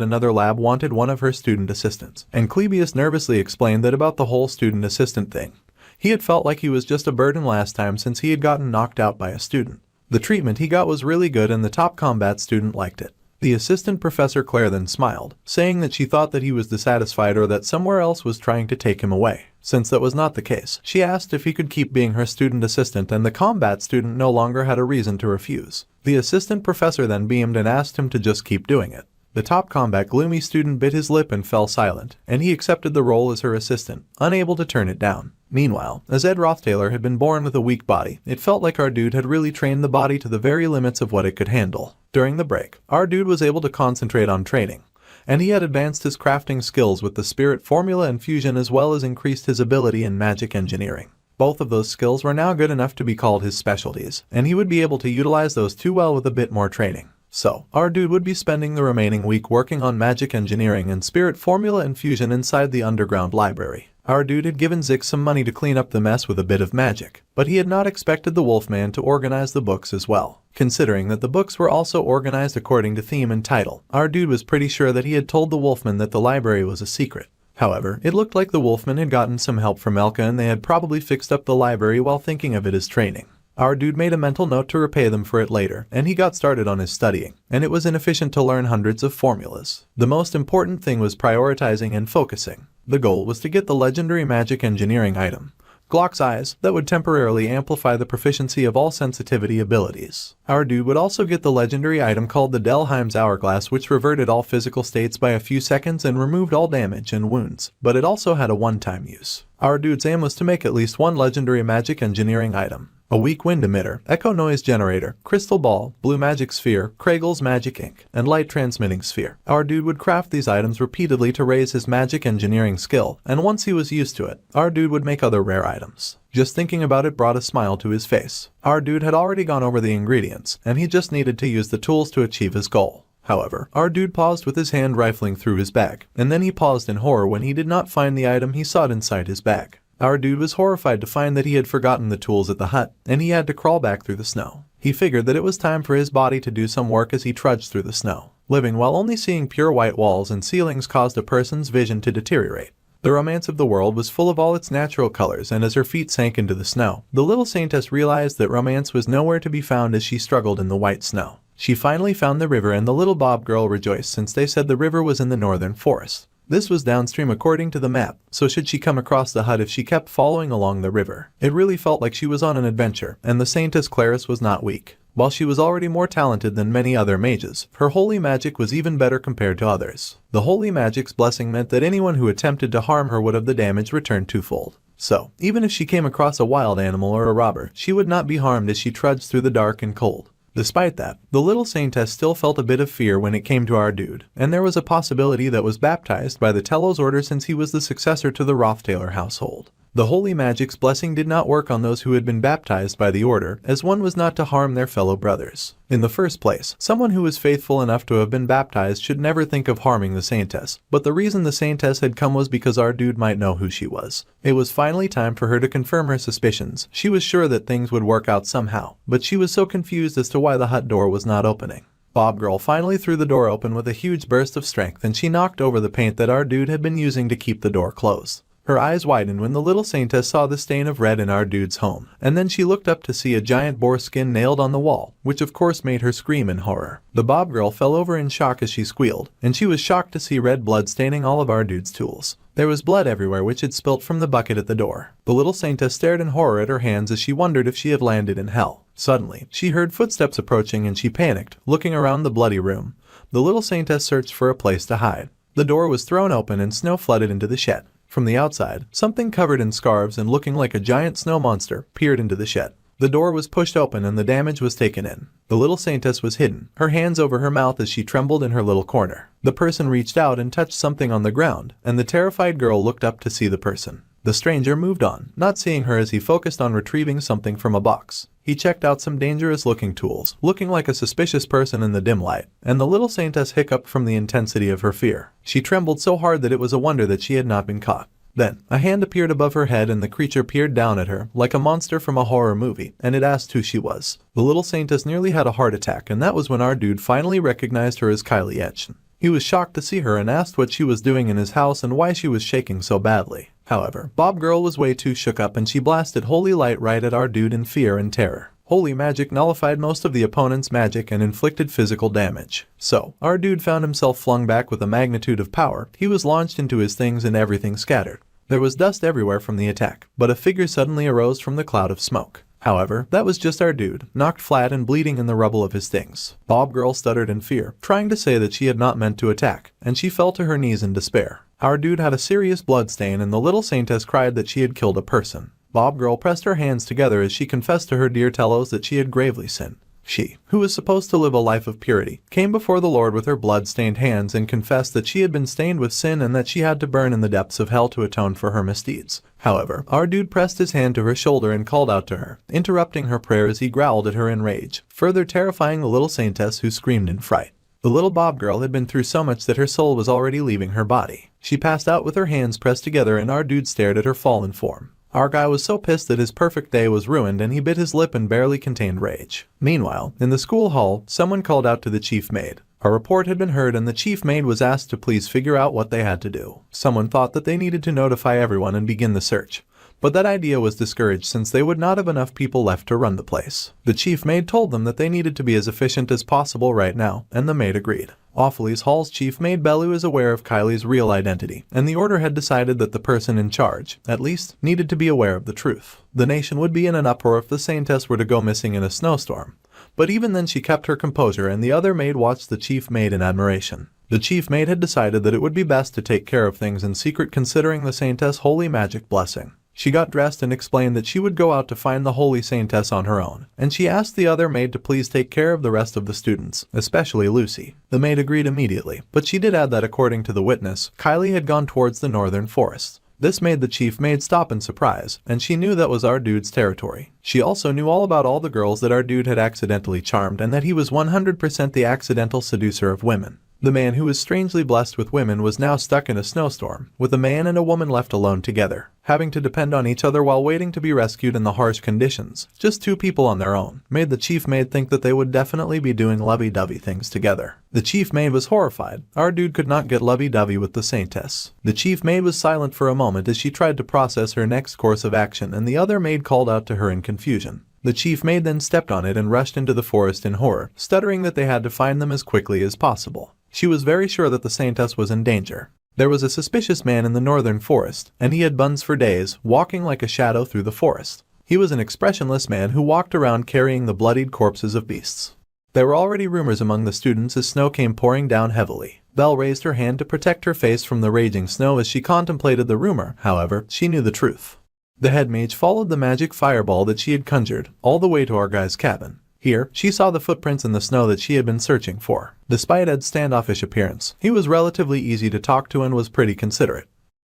another lab wanted one of her student assistants, and Clebius nervously explained that about the whole student assistant thing. He had felt like he was just a burden last time since he had gotten knocked out by a student. The treatment he got was really good and the top combat student liked it. The assistant Professor Claire then smiled, saying that she thought that he was dissatisfied or that somewhere else was trying to take him away. Since that was not the case, she asked if he could keep being her student assistant, and the combat student no longer had a reason to refuse. The assistant professor then beamed and asked him to just keep doing it. The top combat gloomy student bit his lip and fell silent, and he accepted the role as her assistant, unable to turn it down. Meanwhile, as Ed Roth Taylor had been born with a weak body, it felt like our dude had really trained the body to the very limits of what it could handle. During the break, our dude was able to concentrate on training, and he had advanced his crafting skills with the spirit formula and fusion, as well as increased his ability in magic engineering. Both of those skills were now good enough to be called his specialties, and he would be able to utilize those too well with a bit more training. So, our dude would be spending the remaining week working on magic engineering and spirit formula infusion inside the underground library. Our dude had given Zix some money to clean up the mess with a bit of magic, but he had not expected the Wolfman to organize the books as well. Considering that the books were also organized according to theme and title, our dude was pretty sure that he had told the Wolfman that the library was a secret. However, it looked like the Wolfman had gotten some help from Elka and they had probably fixed up the library while thinking of it as training. Our dude made a mental note to repay them for it later, and he got started on his studying, and it was inefficient to learn hundreds of formulas. The most important thing was prioritizing and focusing. The goal was to get the legendary magic engineering item, Glock's Eyes, that would temporarily amplify the proficiency of all sensitivity abilities. Our dude would also get the legendary item called the Delheim's Hourglass, which reverted all physical states by a few seconds and removed all damage and wounds, but it also had a one-time use. Our dude's aim was to make at least one legendary magic engineering item. A weak wind emitter, echo noise generator, crystal ball, blue magic sphere, Kragel's magic ink, and light transmitting sphere. Our dude would craft these items repeatedly to raise his magic engineering skill, and once he was used to it, our dude would make other rare items. Just thinking about it brought a smile to his face. Our dude had already gone over the ingredients, and he just needed to use the tools to achieve his goal. However, our dude paused with his hand rifling through his bag, and then he paused in horror when he did not find the item he sought inside his bag. Our dude was horrified to find that he had forgotten the tools at the hut, and he had to crawl back through the snow. He figured that it was time for his body to do some work as he trudged through the snow. Living while only seeing pure white walls and ceilings caused a person's vision to deteriorate. The romance of the world was full of all its natural colors, and as her feet sank into the snow, the little Saintess realized that romance was nowhere to be found as she struggled in the white snow. She finally found the river, and the little Bob girl rejoiced since they said the river was in the northern forest. This was downstream according to the map, so should she come across the hut if she kept following along the river? It really felt like she was on an adventure, and the Saintess Claris was not weak. While she was already more talented than many other mages, her holy magic was even better compared to others. The holy magic's blessing meant that anyone who attempted to harm her would have the damage returned twofold. So, even if she came across a wild animal or a robber, she would not be harmed as she trudged through the dark and cold. Despite that, the little Saintess still felt a bit of fear when it came to our dude, and there was a possibility that was baptized by the Tello's order since he was the successor to the Roth Taylor household. The holy magic's blessing did not work on those who had been baptized by the order, as one was not to harm their fellow brothers. In the first place, someone who was faithful enough to have been baptized should never think of harming the Saintess, but the reason the Saintess had come was because our dude might know who she was. It was finally time for her to confirm her suspicions. She was sure that things would work out somehow, but she was so confused as to why the hut door was not opening. Bob girl finally threw the door open with a huge burst of strength, and she knocked over the paint that our dude had been using to keep the door closed. Her eyes widened when the little Saintess saw the stain of red in our dude's home, and then she looked up to see a giant boar skin nailed on the wall, which of course made her scream in horror. The Bob girl fell over in shock as she squealed, and she was shocked to see red blood staining all of our dude's tools. There was blood everywhere which had spilt from the bucket at the door. The little Saintess stared in horror at her hands as she wondered if she had landed in hell. Suddenly, she heard footsteps approaching and she panicked, looking around the bloody room. The little Saintess searched for a place to hide. The door was thrown open and snow flooded into the shed. From the outside, something covered in scarves and looking like a giant snow monster peered into the shed. The door was pushed open and the damage was taken in. The little Saintess was hidden, her hands over her mouth as she trembled in her little corner. The person reached out and touched something on the ground, and the terrified girl looked up to see the person. The stranger moved on, not seeing her as he focused on retrieving something from a box. He checked out some dangerous-looking tools, looking like a suspicious person in the dim light, and the little Saintess hiccuped from the intensity of her fear. She trembled so hard that it was a wonder that she had not been caught. Then, a hand appeared above her head and the creature peered down at her, like a monster from a horror movie, and it asked who she was. The little Saintess nearly had a heart attack, and that was when our dude finally recognized her as Kylie Etchen. He was shocked to see her and asked what she was doing in his house and why she was shaking so badly. However, Bob girl was way too shook up and she blasted holy light right at our dude in fear and terror. Holy magic nullified most of the opponent's magic and inflicted physical damage. So, our dude found himself flung back with a magnitude of power. He was launched into his things and everything scattered. There was dust everywhere from the attack, but a figure suddenly arose from the cloud of smoke. However, that was just our dude, knocked flat and bleeding in the rubble of his things. Bob girl stuttered in fear, trying to say that she had not meant to attack, and she fell to her knees in despair. Our dude had a serious blood stain and the little Saintess cried that she had killed a person. Bob girl pressed her hands together as she confessed to her dear Tellos that she had gravely sinned. She, who was supposed to live a life of purity, came before the Lord with her blood-stained hands and confessed that she had been stained with sin and that she had to burn in the depths of hell to atone for her misdeeds. However, our dude pressed his hand to her shoulder and called out to her, interrupting her prayer as he growled at her in rage, further terrifying the little Saintess, who screamed in fright. The little Bob girl had been through so much that her soul was already leaving her body. She passed out with her hands pressed together and our dude stared at her fallen form. Our guy was so pissed that his perfect day was ruined and he bit his lip and barely contained rage. Meanwhile, in the school hall, someone called out to the chief maid. A report had been heard and the chief maid was asked to please figure out what they had to do. Someone thought that they needed to notify everyone and begin the search. But that idea was discouraged since they would not have enough people left to run the place. The chief maid told them that they needed to be as efficient as possible right now, and the maid agreed. Offles Hall's chief maid Bellu is aware of Kylie's real identity, and the order had decided that the person in charge, at least, needed to be aware of the truth. The nation would be in an uproar if the Saintess were to go missing in a snowstorm. But even then she kept her composure and the other maid watched the chief maid in admiration. The chief maid had decided that it would be best to take care of things in secret considering the Saintess' holy magic blessing. She got dressed and explained that she would go out to find the holy Saintess on her own, and she asked the other maid to please take care of the rest of the students, especially Lucy. The maid agreed immediately, but she did add that according to the witness, Kylie had gone towards the northern forest. This made the chief maid stop in surprise, and she knew that was our dude's territory. She also knew all about all the girls that our dude had accidentally charmed and that he was 100% the accidental seducer of women. The man who was strangely blessed with women was now stuck in a snowstorm, with a man and a woman left alone together, having to depend on each other while waiting to be rescued in the harsh conditions. Just two people on their own made the chief maid think that they would definitely be doing lovey-dovey things together. The chief maid was horrified. Our dude could not get lovey-dovey with the Saintess. The chief maid was silent for a moment as she tried to process her next course of action, and the other maid called out to her in confusion. The chief maid then stepped on it and rushed into the forest in horror, stuttering that they had to find them as quickly as possible. She was very sure that the Saintess was in danger. There was a suspicious man in the northern forest, and he had buns for days, walking like a shadow through the forest. He was an expressionless man who walked around carrying the bloodied corpses of beasts. There were already rumors among the students as snow came pouring down heavily. Belle raised her hand to protect her face from the raging snow as she contemplated the rumor. However, she knew the truth. The head mage followed the magic fireball that she had conjured all the way to our guy's cabin. Here, she saw the footprints in the snow that she had been searching for. Despite Ed's standoffish appearance, he was relatively easy to talk to and was pretty considerate.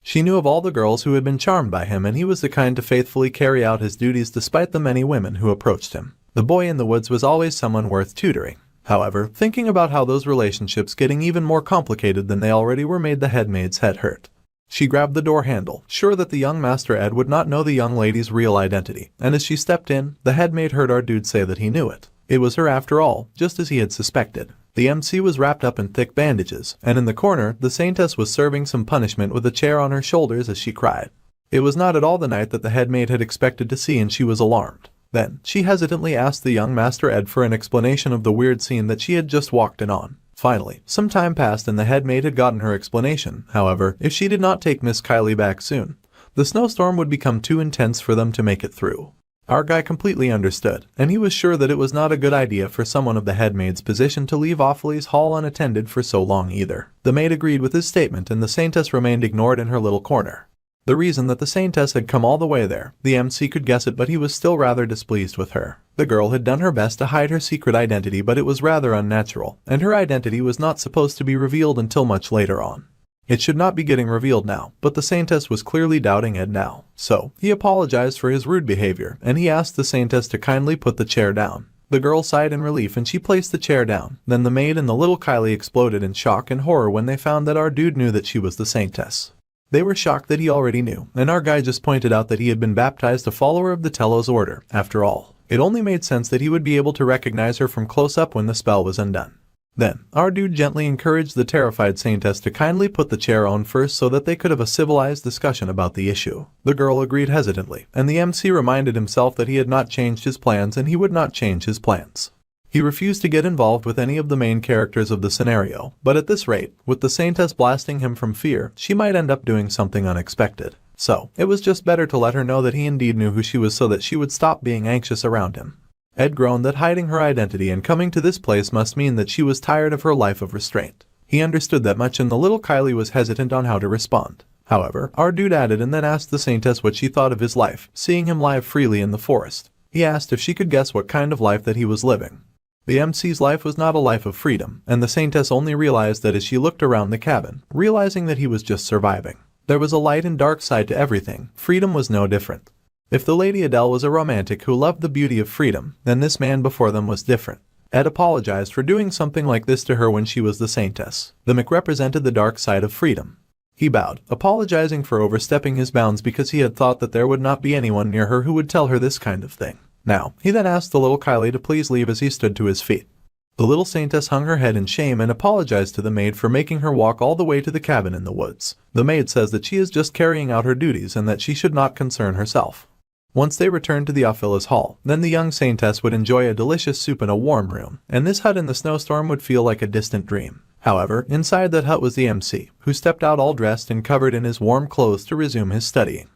She knew of all the girls who had been charmed by him and he was the kind to faithfully carry out his duties despite the many women who approached him. The boy in the woods was always someone worth tutoring. However, thinking about how those relationships getting even more complicated than they already were made the head maid's head hurt. She grabbed the door handle, sure that the young Master Ed would not know the young lady's real identity, and as she stepped in, the head maid heard our dude say that he knew it. It was her after all, just as he had suspected. The MC was wrapped up in thick bandages, and in the corner, the Saintess was serving some punishment with a chair on her shoulders as she cried. It was not at all the night that the head maid had expected to see and she was alarmed. Then, she hesitantly asked the young Master Ed for an explanation of the weird scene that she had just walked in on. Finally, some time passed and the head maid had gotten her explanation. However, if she did not take Miss Kylie back soon, the snowstorm would become too intense for them to make it through. Our guy completely understood, and he was sure that it was not a good idea for someone of the head maid's position to leave Offles Hall unattended for so long either. The maid agreed with his statement and the Saintess remained ignored in her little corner. The reason that the Saintess had come all the way there, the MC could guess it, but he was still rather displeased with her. The girl had done her best to hide her secret identity, but it was rather unnatural, and her identity was not supposed to be revealed until much later on. It should not be getting revealed now, but the Saintess was clearly doubting Ed now. So, he apologized for his rude behavior, and he asked the Saintess to kindly put the chair down. The girl sighed in relief and she placed the chair down. Then the maid and the little Kylie exploded in shock and horror when they found that our dude knew that she was the Saintess. They were shocked that he already knew, and our guy just pointed out that he had been baptized a follower of the Telos order, after all. It only made sense that he would be able to recognize her from close up when the spell was undone. Then, our dude gently encouraged the terrified Saintess to kindly put the chair on first so that they could have a civilized discussion about the issue. The girl agreed hesitantly, and the MC reminded himself that he had not changed his plans and he would not change his plans. He refused to get involved with any of the main characters of the scenario, but at this rate, with the Saintess blasting him from fear, she might end up doing something unexpected. So, it was just better to let her know that he indeed knew who she was so that she would stop being anxious around him. Ed groaned that hiding her identity and coming to this place must mean that she was tired of her life of restraint. He understood that much and the little Kylie was hesitant on how to respond. However, our dude added and then asked the Saintess what she thought of his life, seeing him live freely in the forest. He asked if she could guess what kind of life that he was living. The MC's life was not a life of freedom, and the Saintess only realized that as she looked around the cabin, realizing that he was just surviving. There was a light and dark side to everything. Freedom was no different. If the Lady Adele was a romantic who loved the beauty of freedom, then this man before them was different. Ed apologized for doing something like this to her when she was the Saintess. The Mac represented the dark side of freedom. He bowed, apologizing for overstepping his bounds because he had thought that there would not be anyone near her who would tell her this kind of thing. Now, he then asked the little Kylie to please leave as he stood to his feet. The little Saintess hung her head in shame and apologized to the maid for making her walk all the way to the cabin in the woods. The maid says that she is just carrying out her duties and that she should not concern herself. Once they returned to the Offles Hall, then the young Saintess would enjoy a delicious soup in a warm room, and this hut in the snowstorm would feel like a distant dream. However, inside that hut was the MC, who stepped out all dressed and covered in his warm clothes to resume his studying.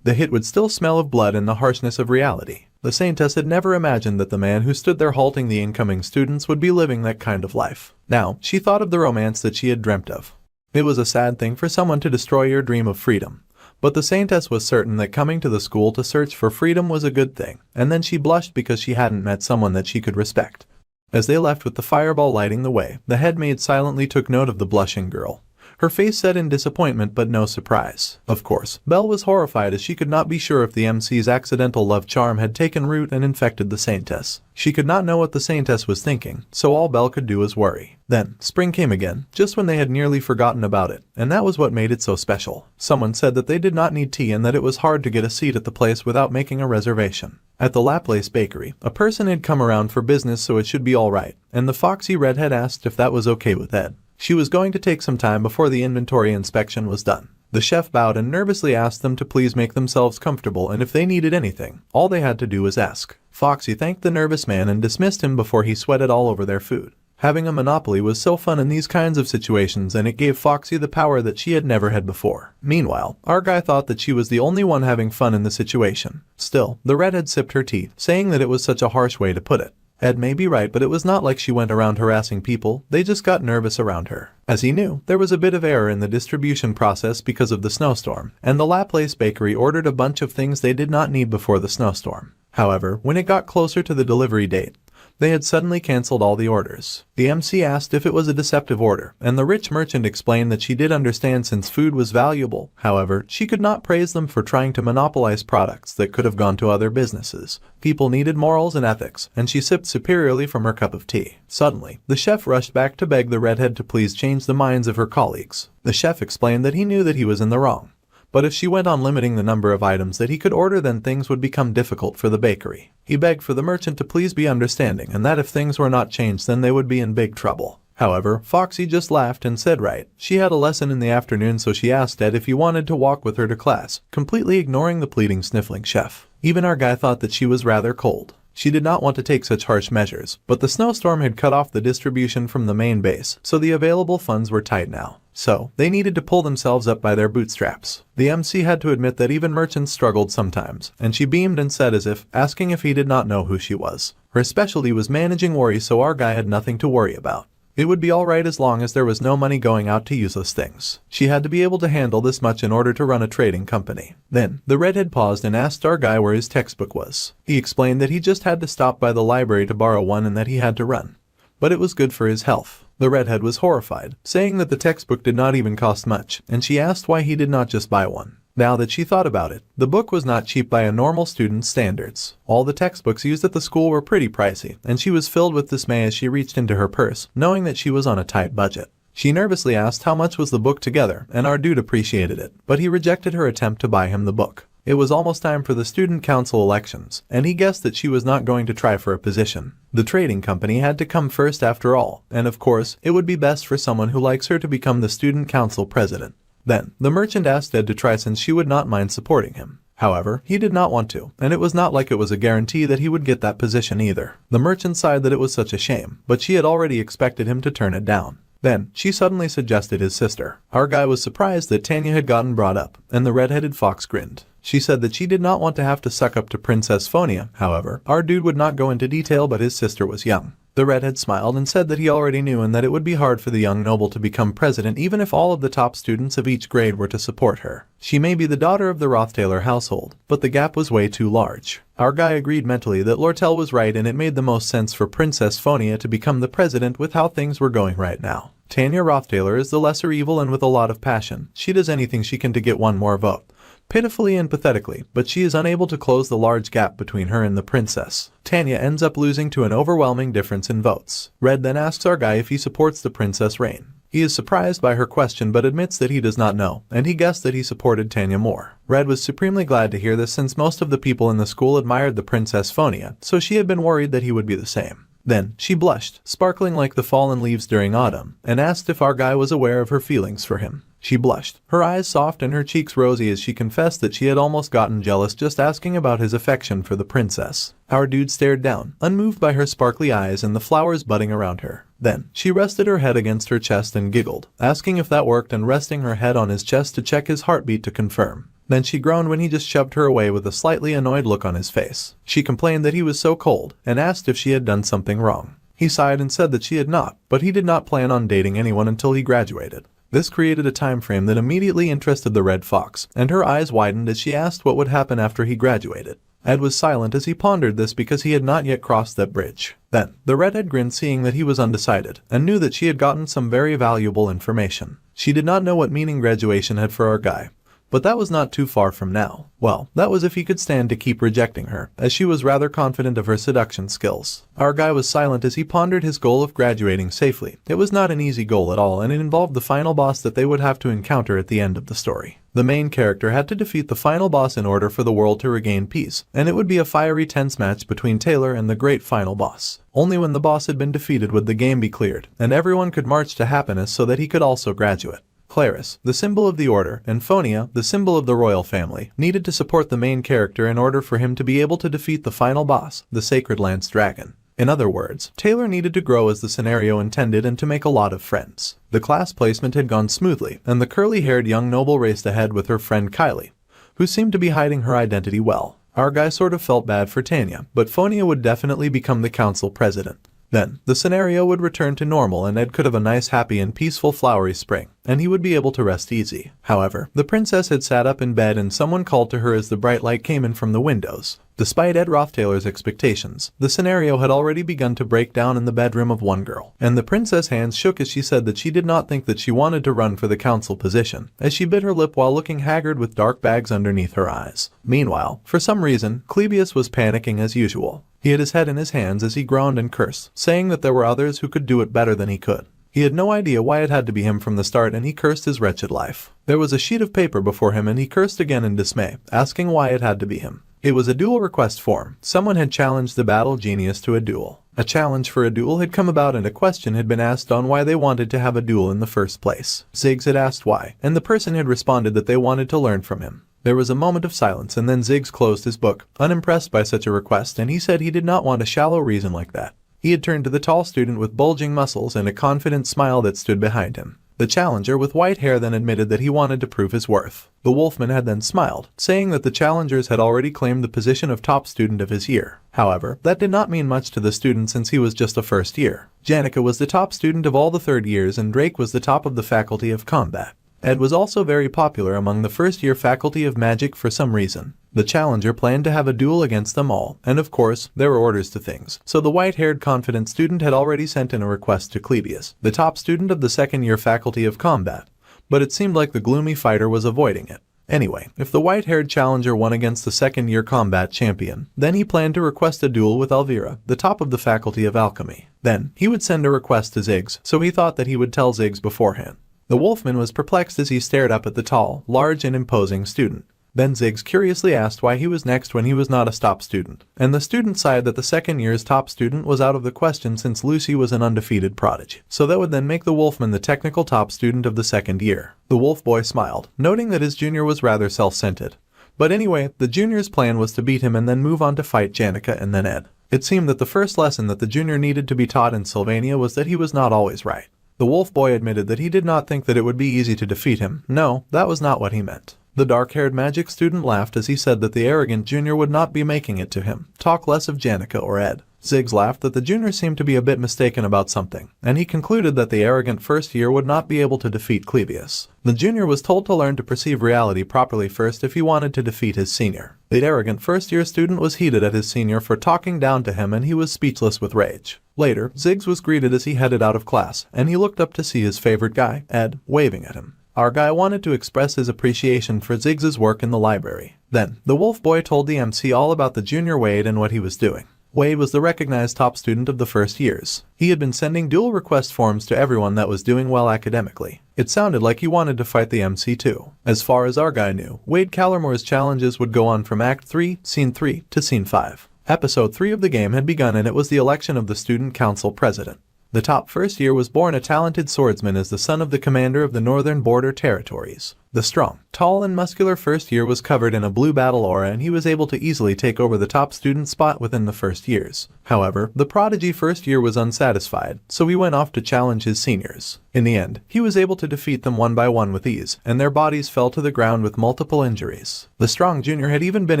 The hut would still smell of blood and the harshness of reality. The Saintess had never imagined that the man who stood there halting the incoming students would be living that kind of life. Now, she thought of the romance that she had dreamt of. It was a sad thing for someone to destroy your dream of freedom. But the Saintess was certain that coming to the school to search for freedom was a good thing, and then she blushed because she hadn't met someone that she could respect. As they left with the fireball lighting the way, the head maid silently took note of the blushing girl. Her face said in disappointment but no surprise. Of course, Belle was horrified as she could not be sure if the MC's accidental love charm had taken root and infected the Saintess. She could not know what the Saintess was thinking, so all Belle could do was worry. Then, spring came again, just when they had nearly forgotten about it, and that was what made it so special. Someone said that they did not need tea and that it was hard to get a seat at the place without making a reservation. At the Laplace bakery, a person had come around for business so it should be alright, and the foxy redhead asked if that was okay with Ed. She was going to take some time before the inventory inspection was done. The chef bowed and nervously asked them to please make themselves comfortable, and if they needed anything, all they had to do was ask. Foxy thanked the nervous man and dismissed him before he sweated all over their food. Having a monopoly was so fun in these kinds of situations, and it gave Foxy the power that she had never had before. Meanwhile, our guy thought that she was the only one having fun in the situation. Still, the redhead sipped her tea, saying that it was such a harsh way to put it. Ed may be right, but it was not like she went around harassing people, they just got nervous around her. As he knew, there was a bit of error in the distribution process because of the snowstorm, and the Laplace bakery ordered a bunch of things they did not need before the snowstorm. However, when it got closer to the delivery date, they had suddenly cancelled all the orders. The MC asked if it was a deceptive order, and the rich merchant explained that she did understand since food was valuable. However, she could not praise them for trying to monopolize products that could have gone to other businesses. People needed morals and ethics, and she sipped superiorly from her cup of tea. Suddenly, the chef rushed back to beg the redhead to please change the minds of her colleagues. The chef explained that he knew that he was in the wrong. But if she went on limiting the number of items that he could order, then things would become difficult for the bakery. He begged for the merchant to please be understanding and that if things were not changed then they would be in big trouble. However, Foxy just laughed and said right. She had a lesson in the afternoon, so she asked Ed if he wanted to walk with her to class, completely ignoring the pleading sniffling chef. Even our guy thought that she was rather cold. She did not want to take such harsh measures, but the snowstorm had cut off the distribution from the main base, so the available funds were tight now. So, they needed to pull themselves up by their bootstraps. The MC had to admit that even merchants struggled sometimes, and she beamed and said as if, asking if he did not know who she was. Her specialty was managing worry, so our guy had nothing to worry about. It would be alright as long as there was no money going out to useless things. She had to be able to handle this much in order to run a trading company. Then, the redhead paused and asked our guy where his textbook was. He explained that he just had to stop by the library to borrow one and that he had to run. But it was good for his health. The redhead was horrified, saying that the textbook did not even cost much, and she asked why he did not just buy one. Now that she thought about it, the book was not cheap by a normal student's standards. All the textbooks used at the school were pretty pricey, and she was filled with dismay as she reached into her purse, knowing that she was on a tight budget. She nervously asked how much was the book together, and our dude appreciated it, but he rejected her attempt to buy him the book. It was almost time for the student council elections, and he guessed that she was not going to try for a position. The trading company had to come first after all, and of course, it would be best for someone who likes her to become the student council president. Then, the merchant asked Ed to try since she would not mind supporting him. However, he did not want to, and it was not like it was a guarantee that he would get that position either. The merchant sighed that it was such a shame, but she had already expected him to turn it down. Then, she suddenly suggested his sister. Our guy was surprised that Tanya had gotten brought up, and the red-headed fox grinned. She said that she did not want to have to suck up to Princess Fiona. However, our dude would not go into detail, but his sister was young. The redhead smiled and said that he already knew and that it would be hard for the young noble to become president even if all of the top students of each grade were to support her. She may be the daughter of the Roth Taylor household, but the gap was way too large. Our guy agreed mentally that Lortell was right and it made the most sense for Princess Fiona to become the president with how things were going right now. Tanya Roth Taylor is the lesser evil and with a lot of passion. She does anything she can to get one more vote. Pitifully and pathetically, but she is unable to close the large gap between her and the princess. Tanya ends up losing to an overwhelming difference in votes. Red then asks our guy if he supports the princess reign. He is surprised by her question but admits that he does not know, and he guessed that he supported Tanya more. Red was supremely glad to hear this since most of the people in the school admired the Princess Fiona, so she had been worried that he would be the same. Then, she blushed, sparkling like the fallen leaves during autumn, and asked if our guy was aware of her feelings for him. She blushed, her eyes soft and her cheeks rosy as she confessed that she had almost gotten jealous just asking about his affection for the princess. Our dude stared down, unmoved by her sparkly eyes and the flowers budding around her. Then, she rested her head against her chest and giggled, asking if that worked and resting her head on his chest to check his heartbeat to confirm. Then she groaned when he just shoved her away with a slightly annoyed look on his face. She complained that he was so cold, and asked if she had done something wrong. He sighed and said that she had not, but he did not plan on dating anyone until he graduated. This created a time frame that immediately interested the Red Fox, and her eyes widened as she asked what would happen after he graduated. Ed was silent as he pondered this because he had not yet crossed that bridge. Then, the redhead grinned seeing that he was undecided, and knew that she had gotten some very valuable information. She did not know what meaning graduation had for our guy. But that was not too far from now. Well, that was if he could stand to keep rejecting her, as she was rather confident of her seduction skills. Our guy was silent as he pondered his goal of graduating safely. It was not an easy goal at all, and it involved the final boss that they would have to encounter at the end of the story. The main character had to defeat the final boss in order for the world to regain peace, and it would be a fiery tense match between Taylor and the great final boss. Only when the boss had been defeated would the game be cleared, and everyone could march to happiness so that he could also graduate. Claris, the symbol of the order, and Phonia, the symbol of the royal family, needed to support the main character in order for him to be able to defeat the final boss, the Sacred Lance Dragon. In other words, Taylor needed to grow as the scenario intended and to make a lot of friends. The class placement had gone smoothly, and the curly-haired young noble raced ahead with her friend Kylie, who seemed to be hiding her identity well. Our guy sort of felt bad for Tanya, but Phonia would definitely become the council president. Then, the scenario would return to normal and Ed could have a nice happy and peaceful flowery spring, and he would be able to rest easy. However, the princess had sat up in bed and someone called to her as the bright light came in from the windows. Despite Ed Roth Taylor's expectations, the scenario had already begun to break down in the bedroom of one girl, and the princess' hands shook as she said that she did not think that she wanted to run for the council position, as she bit her lip while looking haggard with dark bags underneath her eyes. Meanwhile, for some reason, Clebius was panicking as usual. He had his head in his hands as he groaned and cursed, saying that there were others who could do it better than he could. He had no idea why it had to be him from the start and he cursed his wretched life. There was a sheet of paper before him and he cursed again in dismay, asking why it had to be him. It was a duel request form. Someone had challenged the battle genius to a duel. A challenge for a duel had come about and a question had been asked on why they wanted to have a duel in the first place. Ziggs had asked why, and the person had responded that they wanted to learn from him. There was a moment of silence and then Ziggs closed his book, unimpressed by such a request, and he said he did not want a shallow reason like that. He had turned to the tall student with bulging muscles and a confident smile that stood behind him. The challenger with white hair then admitted that he wanted to prove his worth. The wolfman had then smiled, saying that the challengers had already claimed the position of top student of his year. However, that did not mean much to the student since he was just a first year. Janica was the top student of all the third years and Drake was the top of the faculty of combat. Ed was also very popular among the first-year faculty of magic for some reason. The challenger planned to have a duel against them all, and of course, there were orders to things. So the white-haired confident student had already sent in a request to Clebius, the top student of the second-year faculty of combat. But it seemed like the gloomy fighter was avoiding it. Anyway, if the white-haired challenger won against the second-year combat champion, then he planned to request a duel with Elvira, the top of the faculty of alchemy. Then, he would send a request to Ziggs, so he thought that he would tell Ziggs beforehand. The wolfman was perplexed as he stared up at the tall, large and imposing student. Then Ziggs curiously asked why he was next when he was not a top student, and the student sighed that the second year's top student was out of the question since Lucy was an undefeated prodigy. So that would then make the wolfman the technical top student of the second year. The wolf boy smiled, noting that his junior was rather self-centered. But anyway, the junior's plan was to beat him and then move on to fight Janica and then Ed. It seemed that the first lesson that the junior needed to be taught in Sylvania was that he was not always right. The wolf boy admitted that he did not think that it would be easy to defeat him. No, that was not what he meant. The dark-haired magic student laughed as he said that the arrogant junior would not be making it to him. Talk less of Janica or Ed. Ziggs laughed that the junior seemed to be a bit mistaken about something, and he concluded that the arrogant first year would not be able to defeat Clevius. The junior was told to learn to perceive reality properly first if he wanted to defeat his senior. The arrogant first year student was heated at his senior for talking down to him, and he was speechless with rage. Later, Ziggs was greeted as he headed out of class, and he looked up to see his favorite guy, Ed, waving at him. Our guy wanted to express his appreciation for Ziggs's work in the library. Then, the wolf boy told the MC all about the junior Wade and what he was doing. Wade was the recognized top student of the first years. He had been sending dual request forms to everyone that was doing well academically. It sounded like he wanted to fight the MC too. As far as our guy knew, Wade Callermore's challenges would go on from Act 3, Scene 3 to Scene 5. Episode 3 of the game had begun, and it was the election of the student council president. The top first year was born a talented swordsman as the son of the commander of the northern border territories. The strong, tall, and muscular first year was covered in a blue battle aura, and he was able to easily take over the top student spot within the first years. However, the prodigy first year was unsatisfied, so he went off to challenge his seniors. In the end, he was able to defeat them one by one with ease, and their bodies fell to the ground with multiple injuries. The strong junior had even been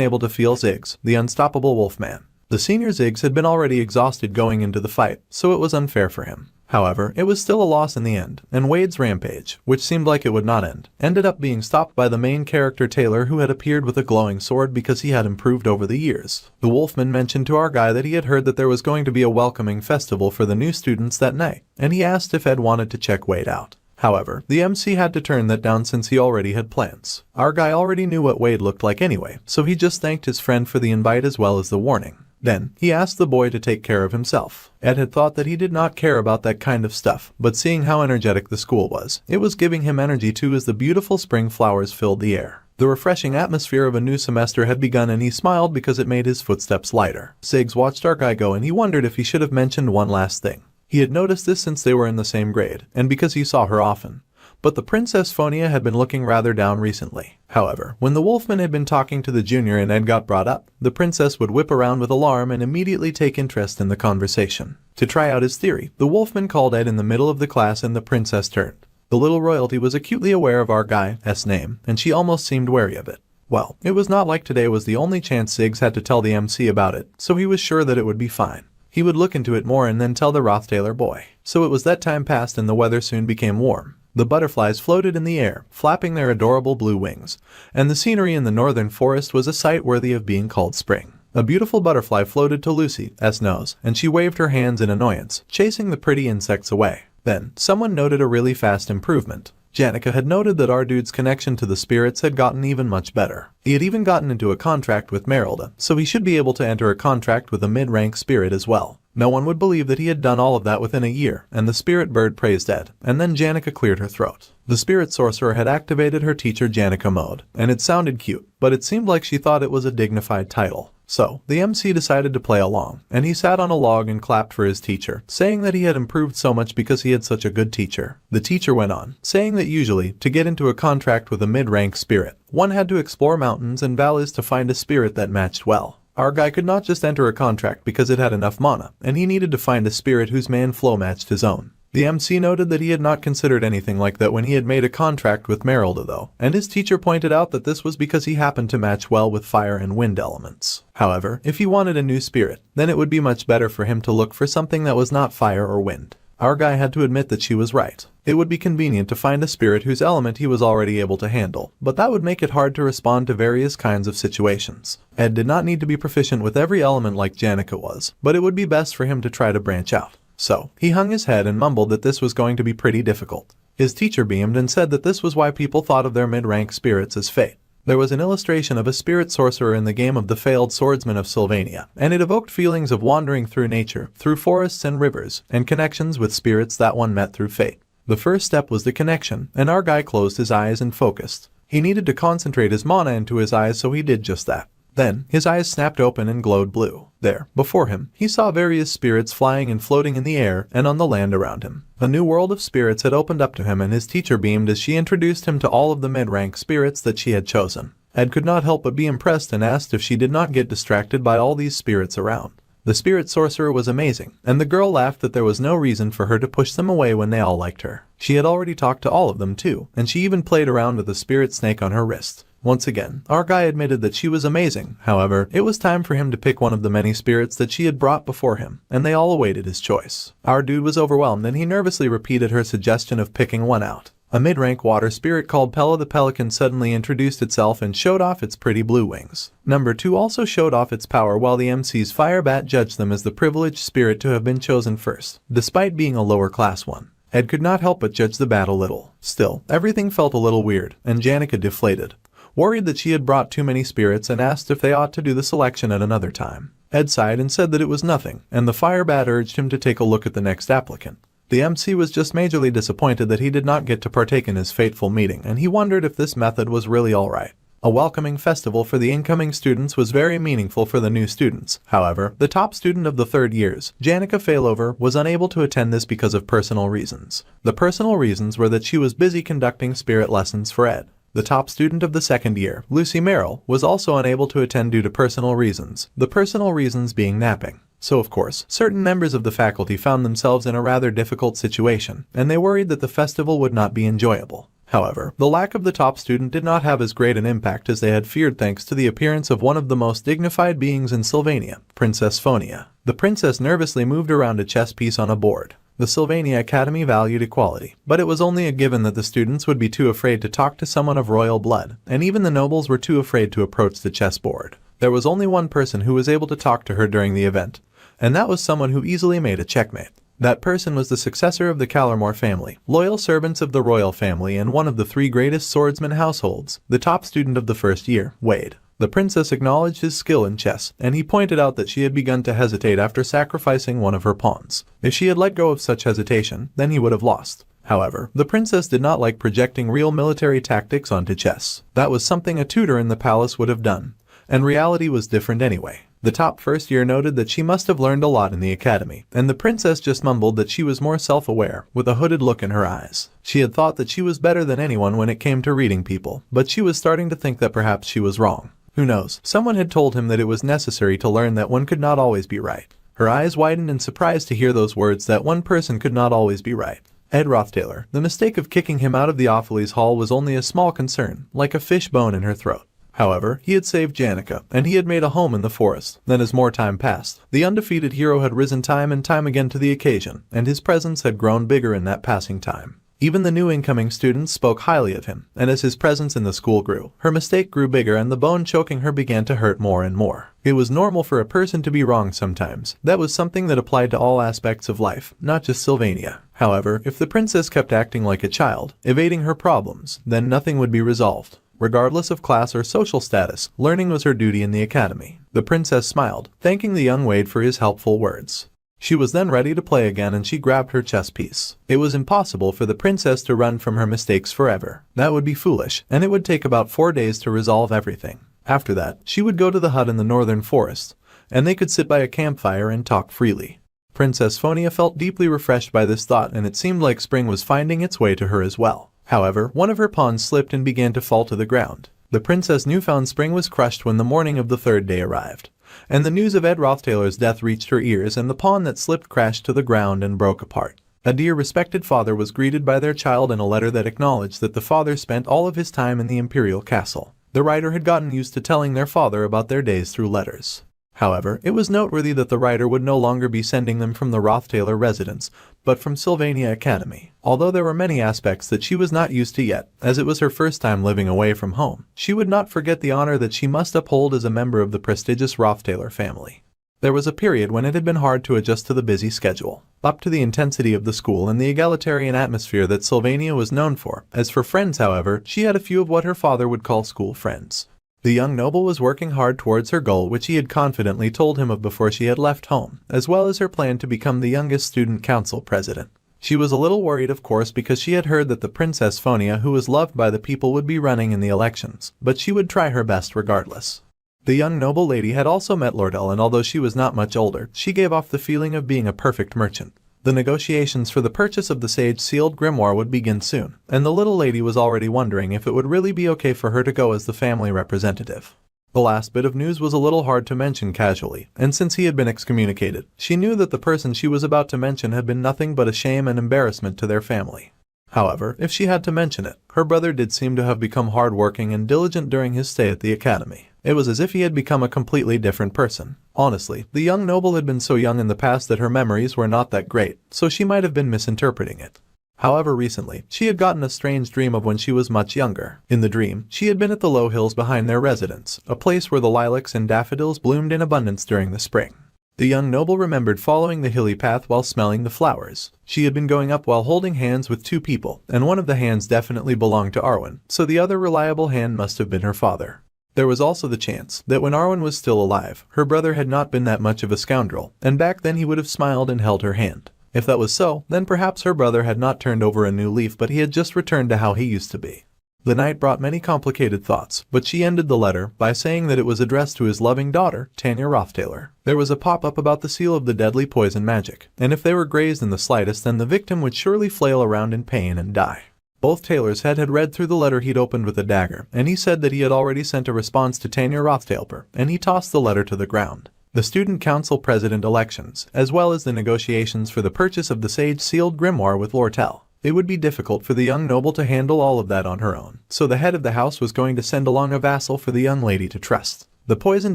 able to feel Ziggs, the unstoppable wolfman. The senior Ziggs had been already exhausted going into the fight, so it was unfair for him. However, it was still a loss in the end, and Wade's rampage, which seemed like it would not end, ended up being stopped by the main character Taylor, who had appeared with a glowing sword because he had improved over the years. The wolfman mentioned to our guy that he had heard that there was going to be a welcoming festival for the new students that night, and he asked if Ed wanted to check Wade out. However, the MC had to turn that down since he already had plans. Our guy already knew what Wade looked like anyway, so he just thanked his friend for the invite as well as the warning. Then, he asked the boy to take care of himself. Ed had thought that he did not care about that kind of stuff, but seeing how energetic the school was, it was giving him energy too as the beautiful spring flowers filled the air. The refreshing atmosphere of a new semester had begun, and he smiled because it made his footsteps lighter. Ziggs watched our guy go, and he wondered if he should have mentioned one last thing. He had noticed this since they were in the same grade, and because he saw her often. But the Princess Fiona had been looking rather down recently. However, when the wolfman had been talking to the junior and Ed got brought up, the princess would whip around with alarm and immediately take interest in the conversation. To try out his theory, the wolfman called Ed in the middle of the class, and the princess turned. The little royalty was acutely aware of our guy's name, and she almost seemed wary of it. Well, it was not like today was the only chance Ziggs had to tell the MC about it, so he was sure that it would be fine. He would look into it more and then tell the Roth Taylor boy. So it was that time passed, and the weather soon became warm. The butterflies floated in the air, flapping their adorable blue wings, and the scenery in the northern forest was a sight worthy of being called spring. A beautiful butterfly floated to Lucy's nose, and she waved her hands in annoyance, chasing the pretty insects away. Then, someone noted a really fast improvement. Janica had noted that our dude's connection to the spirits had gotten even much better. He had even gotten into a contract with Merylda, so he should be able to enter a contract with a mid-rank spirit as well. No one would believe that he had done all of that within a year, and the spirit bird praised Ed, and then Janica cleared her throat. The spirit sorcerer had activated her teacher Janica mode, and it sounded cute, but it seemed like she thought it was a dignified title. So, the MC decided to play along, and he sat on a log and clapped for his teacher, saying that he had improved so much because he had such a good teacher. The teacher went on, saying that usually, to get into a contract with a mid-rank spirit, one had to explore mountains and valleys to find a spirit that matched well. Our guy could not just enter a contract because it had enough mana, and he needed to find a spirit whose man flow matched his own. The MC noted that he had not considered anything like that when he had made a contract with Merylda though, and his teacher pointed out that this was because he happened to match well with fire and wind elements. However, if he wanted a new spirit, then it would be much better for him to look for something that was not fire or wind. Our guy had to admit that she was right. It would be convenient to find a spirit whose element he was already able to handle, but that would make it hard to respond to various kinds of situations. Ed did not need to be proficient with every element like Janica was, but it would be best for him to try to branch out. So, he hung his head and mumbled that this was going to be pretty difficult. His teacher beamed and said that this was why people thought of their mid-rank spirits as fate. There was an illustration of a spirit sorcerer in the game of the failed swordsman of Sylvania, and it evoked feelings of wandering through nature, through forests and rivers, and connections with spirits that one met through fate. The first step was the connection, and our guy closed his eyes and focused. He needed to concentrate his mana into his eyes, so he did just that. Then, his eyes snapped open and glowed blue. There, before him, he saw various spirits flying and floating in the air and on the land around him. A new world of spirits had opened up to him, and his teacher beamed as she introduced him to all of the mid-rank spirits that she had chosen. Ed could not help but be impressed and asked if she did not get distracted by all these spirits around. The spirit sorcerer was amazing, and the girl laughed that there was no reason for her to push them away when they all liked her. She had already talked to all of them too, and she even played around with a spirit snake on her wrist. Once again, our guy admitted that she was amazing. However, it was time for him to pick one of the many spirits that she had brought before him, and they all awaited his choice. Our dude was overwhelmed and he nervously repeated her suggestion of picking one out. A mid-rank water spirit called Pella the Pelican suddenly introduced itself and showed off its pretty blue wings. Number 2 also showed off its power while the MC's Firebat judged them as the privileged spirit to have been chosen first, despite being a lower class one. Ed could not help but judge the bat a little. Still, everything felt a little weird, and Janica deflated, worried that she had brought too many spirits and asked if they ought to do the selection at another time. Ed sighed and said that it was nothing, and the Firebat urged him to take a look at the next applicant. The MC was just majorly disappointed that he did not get to partake in his fateful meeting, and he wondered if this method was really alright. A welcoming festival for the incoming students was very meaningful for the new students. However, the top student of the third years, Janica Failover, was unable to attend this because of personal reasons. The personal reasons were that she was busy conducting spirit lessons for Ed. The top student of the second year, Lucy Merrill, was also unable to attend due to personal reasons, the personal reasons being napping. So of course, certain members of the faculty found themselves in a rather difficult situation, and they worried that the festival would not be enjoyable. However, the lack of the top student did not have as great an impact as they had feared thanks to the appearance of one of the most dignified beings in Sylvania, Princess Fiona. The princess nervously moved around a chess piece on a board. The Sylvania Academy valued equality, but it was only a given that the students would be too afraid to talk to someone of royal blood, and even the nobles were too afraid to approach the chessboard. There was only one person who was able to talk to her during the event, and that was someone who easily made a checkmate. That person was the successor of the Callermore family, loyal servants of the royal family and one of the 3 greatest swordsman households, the top student of the first year, Wade. The princess acknowledged his skill in chess, and he pointed out that she had begun to hesitate after sacrificing one of her pawns. If she had let go of such hesitation, then he would have lost. However, the princess did not like projecting real military tactics onto chess. That was something a tutor in the palace would have done, and reality was different anyway. The top first year noted that she must have learned a lot in the academy, and the princess just mumbled that she was more self-aware, with a hooded look in her eyes. She had thought that she was better than anyone when it came to reading people, but she was starting to think that perhaps she was wrong. Who knows? Someone had told him that it was necessary to learn that one could not always be right. Her eyes widened in surprise to hear those words, that one person could not always be right. Ed Roth Taylor, the mistake of kicking him out of the Offles Hall was only a small concern, like a fish bone in her throat. However, he had saved Janica, and he had made a home in the forest. Then as more time passed, the undefeated hero had risen time and time again to the occasion, and his presence had grown bigger in that passing time. Even the new incoming students spoke highly of him, and as his presence in the school grew, her mistake grew bigger and the bone choking her began to hurt more and more. It was normal for a person to be wrong sometimes. That was something that applied to all aspects of life, not just Sylvania. However, if the princess kept acting like a child, evading her problems, then nothing would be resolved. Regardless of class or social status, learning was her duty in the academy. The princess smiled, thanking the young Wade for his helpful words. She was then ready to play again and she grabbed her chess piece. It was impossible for the princess to run from her mistakes forever. That would be foolish, and it would take about 4 days to resolve everything. After that, she would go to the hut in the northern forest, and they could sit by a campfire and talk freely. Princess Fiona felt deeply refreshed by this thought, and it seemed like spring was finding its way to her as well. However, one of her pawns slipped and began to fall to the ground. The princess' newfound spring was crushed when the morning of the third day arrived, and the news of Ed Roth Taylor's death reached her ears, and the pawn that slipped crashed to the ground and broke apart. A dear respected father was greeted by their child in a letter that acknowledged that the father spent all of his time in the imperial castle. The writer had gotten used to telling their father about their days through letters. However, it was noteworthy that the writer would no longer be sending them from the Roth Taylor residence, but from Sylvania Academy. Although there were many aspects that she was not used to yet, as it was her first time living away from home, she would not forget the honor that she must uphold as a member of the prestigious Roth Taylor family. There was a period when it had been hard to adjust to the busy schedule, up to the intensity of the school and the egalitarian atmosphere that Sylvania was known for. As for friends, however, she had a few of what her father would call school friends. The young noble was working hard towards her goal, which he had confidently told him of before she had left home, as well as her plan to become the youngest student council president. She was a little worried, of course, because she had heard that the Princess Fiona, who was loved by the people, would be running in the elections, but she would try her best regardless. The young noble lady had also met Lortell, and although she was not much older, she gave off the feeling of being a perfect merchant. The negotiations for the purchase of the sage-sealed grimoire would begin soon, and the little lady was already wondering if it would really be okay for her to go as the family representative. The last bit of news was a little hard to mention casually, and since he had been excommunicated, she knew that the person she was about to mention had been nothing but a shame and embarrassment to their family. However, if she had to mention it, her brother did seem to have become hardworking and diligent during his stay at the academy. It was as if he had become a completely different person. Honestly, the young noble had been so young in the past that her memories were not that great, so she might have been misinterpreting it. However, recently, she had gotten a strange dream of when she was much younger. In the dream, she had been at the low hills behind their residence, a place where the lilacs and daffodils bloomed in abundance during the spring. The young noble remembered following the hilly path while smelling the flowers. She had been going up while holding hands with two people, and one of the hands definitely belonged to Arwen, so the other reliable hand must have been her father. There was also the chance that when Arwen was still alive, her brother had not been that much of a scoundrel, and back then he would have smiled and held her hand. If that was so, then perhaps her brother had not turned over a new leaf, but he had just returned to how he used to be. The night brought many complicated thoughts, but she ended the letter by saying that it was addressed to his loving daughter, Ed Roth Taylor. There was a pop-up about the seal of the deadly poison magic, and if they were grazed in the slightest, then the victim would surely flail around in pain and die. Both Taylors had read through the letter he'd opened with a dagger, and he said that he had already sent a response to Ed Roth Taylor, and he tossed the letter to the ground. The student council president elections, as well as the negotiations for the purchase of the sage-sealed grimoire with Lortell. It would be difficult for the young noble to handle all of that on her own, so the head of the house was going to send along a vassal for the young lady to trust. The poison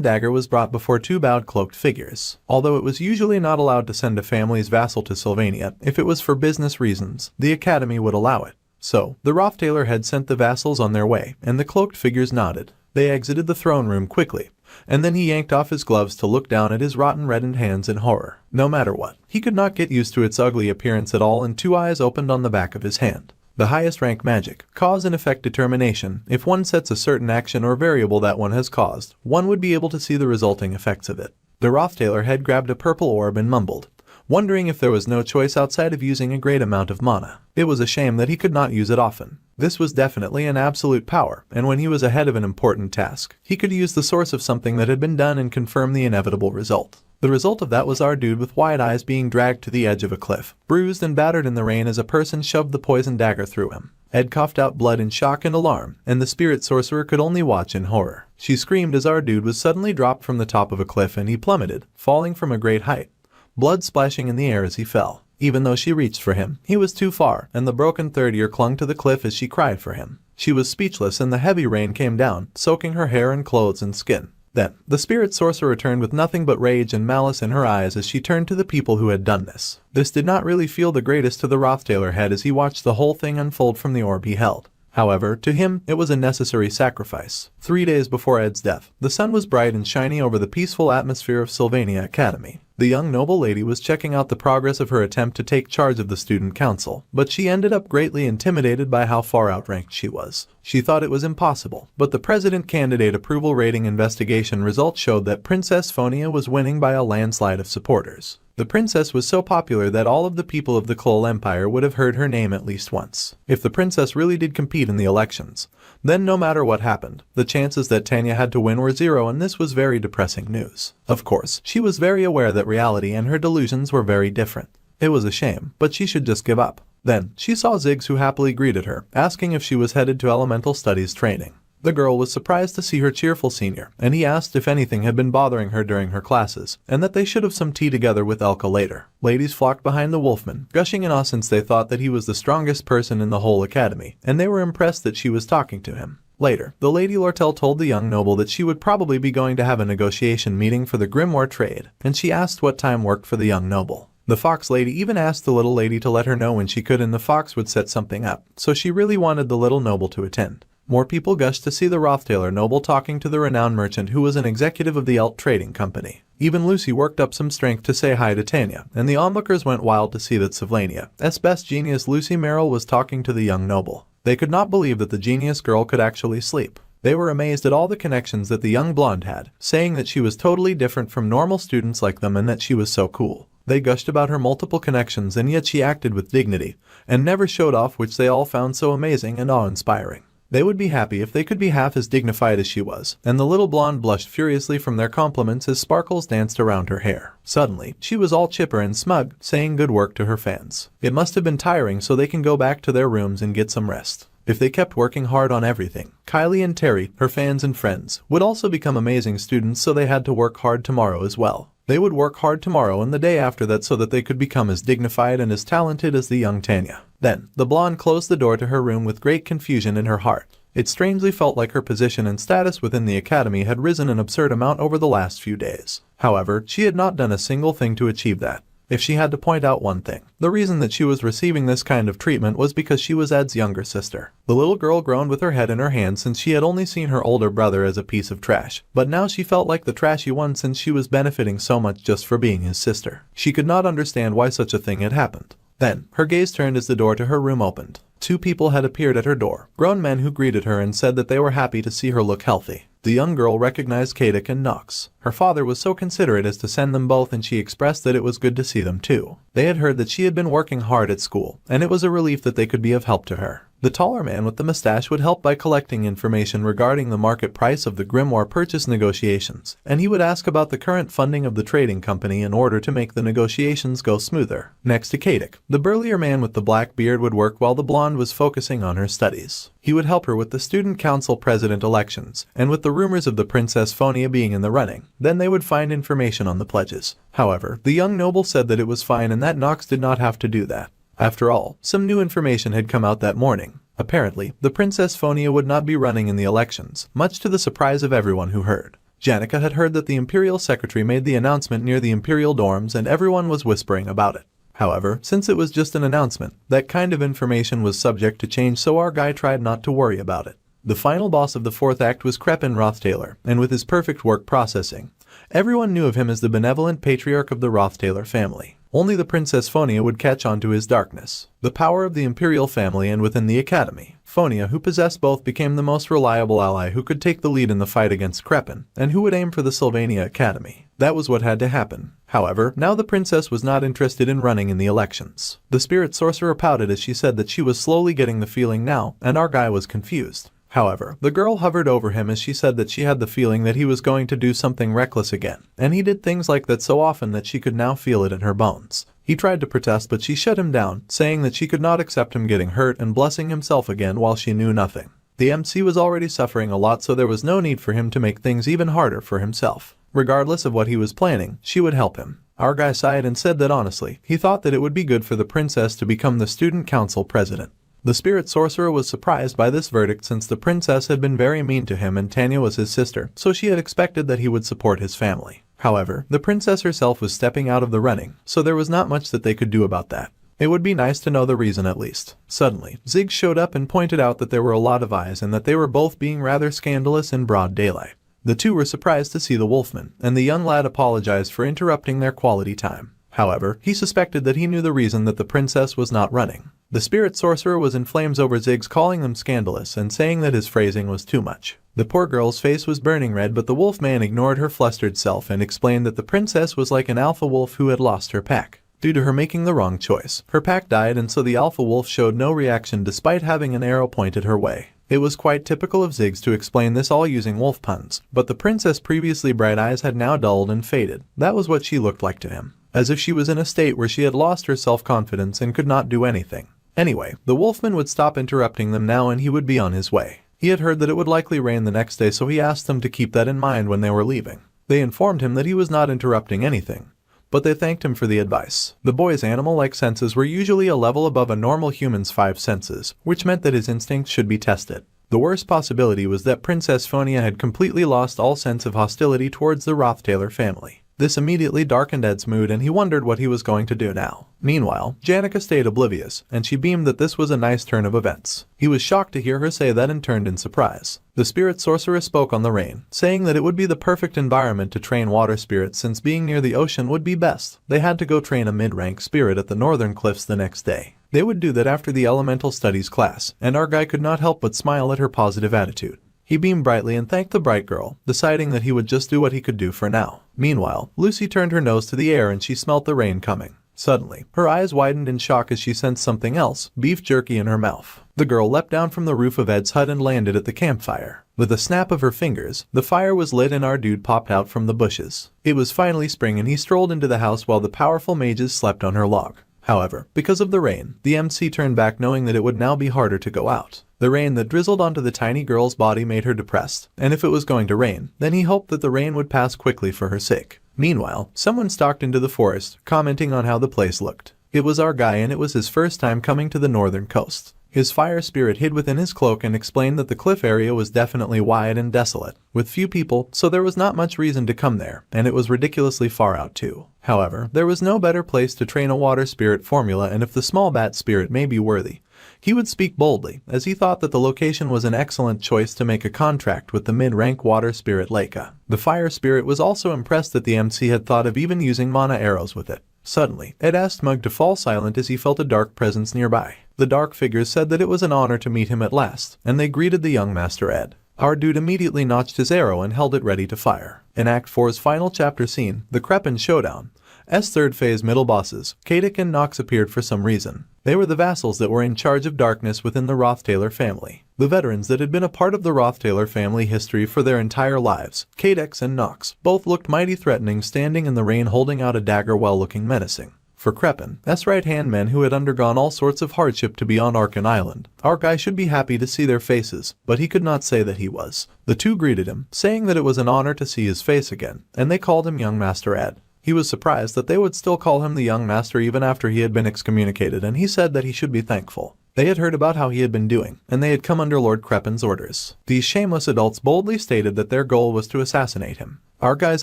dagger was brought before two bowed cloaked figures. Although it was usually not allowed to send a family's vassal to Sylvania, if it was for business reasons, the academy would allow it. So, the Roth Taylor had sent the vassals on their way, and the cloaked figures nodded. They exited the throne room quickly, and then he yanked off his gloves to look down at his rotten reddened hands in horror. No matter what, he could not get used to its ugly appearance at all, and two eyes opened on the back of his hand. The highest rank magic, cause and effect determination. If one sets a certain action or variable that one has caused, one would be able to see the resulting effects of it. The Roth Taylor had grabbed a purple orb and mumbled, wondering if there was no choice outside of using a great amount of mana. It was a shame that he could not use it often. This was definitely an absolute power, and when he was ahead of an important task, he could use the source of something that had been done and confirm the inevitable result. The result of that was our dude with wide eyes being dragged to the edge of a cliff, bruised and battered in the rain as a person shoved the poison dagger through him. Ed coughed out blood in shock and alarm, and the spirit sorcerer could only watch in horror. She screamed as our dude was suddenly dropped from the top of a cliff and he plummeted, falling from a great height, blood splashing in the air as he fell. Even though she reached for him, he was too far, and the broken third ear clung to the cliff as she cried for him. She was speechless, and the heavy rain came down, soaking her hair and clothes and skin. Then, the spirit sorcerer returned with nothing but rage and malice in her eyes as she turned to the people who had done this. This did not really feel the greatest to the Roth Taylor head as he watched the whole thing unfold from the orb he held. However, to him, it was a necessary sacrifice. 3 days before Ed's death, the sun was bright and shiny over the peaceful atmosphere of Sylvania Academy. The young noble lady was checking out the progress of her attempt to take charge of the student council, but she ended up greatly intimidated by how far outranked she was. She thought it was impossible, but the president candidate approval rating investigation results showed that Princess Fiona was winning by a landslide of supporters. The princess was so popular that all of the people of the Klul Empire would have heard her name at least once. If the princess really did compete in the elections, then no matter what happened, the chances that Tanya had to win were zero, and this was very depressing news. Of course, she was very aware that reality and her delusions were very different. It was a shame, but she should just give up. Then, she saw Ziggs, who happily greeted her, asking if she was headed to elemental studies training. The girl was surprised to see her cheerful senior, and he asked if anything had been bothering her during her classes, and that they should have some tea together with Elka later. Ladies flocked behind the wolfman, gushing in awe since they thought that he was the strongest person in the whole academy, and they were impressed that she was talking to him. Later, the Lady Lortell told the young noble that she would probably be going to have a negotiation meeting for the grimoire trade, and she asked what time worked for the young noble. The fox lady even asked the little lady to let her know when she could, and the fox would set something up, so she really wanted the little noble to attend. More people gushed to see the Roth Taylor noble talking to the renowned merchant who was an executive of the Elt Trading Company. Even Lucy worked up some strength to say hi to Tanya, and the onlookers went wild to see that Sylvania's best genius Lucy Merrill was talking to the young noble. They could not believe that the genius girl could actually sleep. They were amazed at all the connections that the young blonde had, saying that she was totally different from normal students like them and that she was so cool. They gushed about her multiple connections, and yet she acted with dignity and never showed off, which they all found so amazing and awe-inspiring. They would be happy if they could be half as dignified as she was, and the little blonde blushed furiously from their compliments as sparkles danced around her hair. Suddenly, she was all chipper and smug, saying good work to her fans. It must have been tiring, so they can go back to their rooms and get some rest. If they kept working hard on everything, Kylie and Terry, her fans and friends, would also become amazing students, so they had to work hard tomorrow as well. They would work hard tomorrow and the day after that so that they could become as dignified and as talented as the young Tanya. Then, the blonde closed the door to her room with great confusion in her heart. It strangely felt like her position and status within the academy had risen an absurd amount over the last few days. However, she had not done a single thing to achieve that. If she had to point out one thing, the reason that she was receiving this kind of treatment was because she was Ed's younger sister. The little girl groaned with her head in her hand since she had only seen her older brother as a piece of trash, but now she felt like the trashy one since she was benefiting so much just for being his sister. She could not understand why such a thing had happened. Then, her gaze turned as the door to her room opened. Two people had appeared at her door, grown men who greeted her and said that they were happy to see her look healthy. The young girl recognized Kadik and Nox. Her father was so considerate as to send them both, and she expressed that it was good to see them too. They had heard that she had been working hard at school, and it was a relief that they could be of help to her. The taller man with the mustache would help by collecting information regarding the market price of the grimoire purchase negotiations, and he would ask about the current funding of the trading company in order to make the negotiations go smoother. Next to Kadik, the burlier man with the black beard would work while the blonde was focusing on her studies. He would help her with the student council president elections, and with the rumors of the Princess Fiona being in the running. Then they would find information on the pledges. However, the young noble said that it was fine and that Nox did not have to do that. After all, some new information had come out that morning. Apparently, the Princess Fiona would not be running in the elections, much to the surprise of everyone who heard. Janica had heard that the Imperial Secretary made the announcement near the Imperial dorms and everyone was whispering about it. However, since it was just an announcement, that kind of information was subject to change, so our guy tried not to worry about it. The final boss of the fourth act was Ed Roth Taylor, and with his perfect work processing, everyone knew of him as the benevolent patriarch of the Roth Taylor family. Only the Princess Fiona would catch on to his darkness. The power of the Imperial family and within the academy. Fiona, who possessed both, became the most reliable ally who could take the lead in the fight against Crepin, and who would aim for the Sylvania Academy. That was what had to happen. However, now the princess was not interested in running in the elections. The spirit sorcerer pouted as she said that she was slowly getting the feeling now, and our guy was confused. However, the girl hovered over him as she said that she had the feeling that he was going to do something reckless again, and he did things like that so often that she could now feel it in her bones. He tried to protest, but she shut him down, saying that she could not accept him getting hurt and blessing himself again while she knew nothing. The MC was already suffering a lot, so there was no need for him to make things even harder for himself. Regardless of what he was planning, she would help him. Our guy sighed and said that honestly, he thought that it would be good for the princess to become the student council president. The spirit sorcerer was surprised by this verdict since the princess had been very mean to him and Tanya was his sister, so she had expected that he would support his family. However, the princess herself was stepping out of the running, so there was not much that they could do about that. It would be nice to know the reason at least. Suddenly, Zig showed up and pointed out that there were a lot of eyes and that they were both being rather scandalous in broad daylight. The two were surprised to see the wolfman, and the young lad apologized for interrupting their quality time. However, he suspected that he knew the reason that the princess was not running. The spirit sorcerer was in flames over Zig's calling them scandalous and saying that his phrasing was too much. The poor girl's face was burning red, but the wolfman ignored her flustered self and explained that the princess was like an alpha wolf who had lost her pack. Due to her making the wrong choice, her pack died, and so the alpha wolf showed no reaction despite having an arrow pointed her way. It was quite typical of Ziggs to explain this all using wolf puns, but the princess' previously bright eyes had now dulled and faded. That was what she looked like to him, as if she was in a state where she had lost her self-confidence and could not do anything. Anyway, the wolfman would stop interrupting them now and he would be on his way. He had heard that it would likely rain the next day, so he asked them to keep that in mind when they were leaving. They informed him that he was not interrupting anything, but they thanked him for the advice. The boy's animal-like senses were usually a level above a normal human's 5 senses, which meant that his instincts should be tested. The worst possibility was that Princess Fiona had completely lost all sense of hostility towards the Roth Taylor family. This immediately darkened Ed's mood and he wondered what he was going to do now. Meanwhile, Janica stayed oblivious, and she beamed that this was a nice turn of events. He was shocked to hear her say that and turned in surprise. The spirit sorceress spoke on the rain, saying that it would be the perfect environment to train water spirits since being near the ocean would be best. They had to go train a mid-rank spirit at the northern cliffs the next day. They would do that after the elemental studies class, and our guy could not help but smile at her positive attitude. He beamed brightly and thanked the bright girl, deciding that he would just do what he could do for now. Meanwhile, Lucy turned her nose to the air and she smelt the rain coming. Suddenly, her eyes widened in shock as she sensed something else, beef jerky in her mouth. The girl leapt down from the roof of Ed's hut and landed at the campfire. With a snap of her fingers, the fire was lit and our dude popped out from the bushes. It was finally spring and he strolled into the house while the powerful mages slept on her log. However, because of the rain, the MC turned back knowing that it would now be harder to go out. The rain that drizzled onto the tiny girl's body made her depressed, and if it was going to rain, then he hoped that the rain would pass quickly for her sake. Meanwhile, someone stalked into the forest, commenting on how the place looked. It was our guy, and it was his first time coming to the northern coast. His fire spirit hid within his cloak and explained that the cliff area was definitely wide and desolate, with few people, so there was not much reason to come there, and it was ridiculously far out too. However, there was no better place to train a water spirit formula, and if the small bat spirit may be worthy, he would speak boldly, as he thought that the location was an excellent choice to make a contract with the mid-rank water spirit Leica. The fire spirit was also impressed that the MC had thought of even using mana arrows with it. Suddenly, Ed asked Mug to fall silent as he felt a dark presence nearby. The dark figures said that it was an honor to meet him at last, and they greeted the young Master Ed. Our dude immediately notched his arrow and held it ready to fire. In Act 4's final chapter scene, the Crepin Showdown, third phase middle bosses, Kadic and Nox appeared for some reason. They were the vassals that were in charge of darkness within the Roth Taylor family. The veterans that had been a part of the Roth Taylor family history for their entire lives, Kadic and Nox, both looked mighty threatening, standing in the rain holding out a dagger while looking menacing. For Crepin's right-hand men who had undergone all sorts of hardship to be on Arkan Island, our guy should be happy to see their faces, but he could not say that he was. The two greeted him, saying that it was an honor to see his face again, and they called him Young Master Ed. He was surprised that they would still call him the Young Master even after he had been excommunicated, and he said that he should be thankful. They had heard about how he had been doing, and they had come under Lord Crepin's orders. These shameless adults boldly stated that their goal was to assassinate him. Our guy's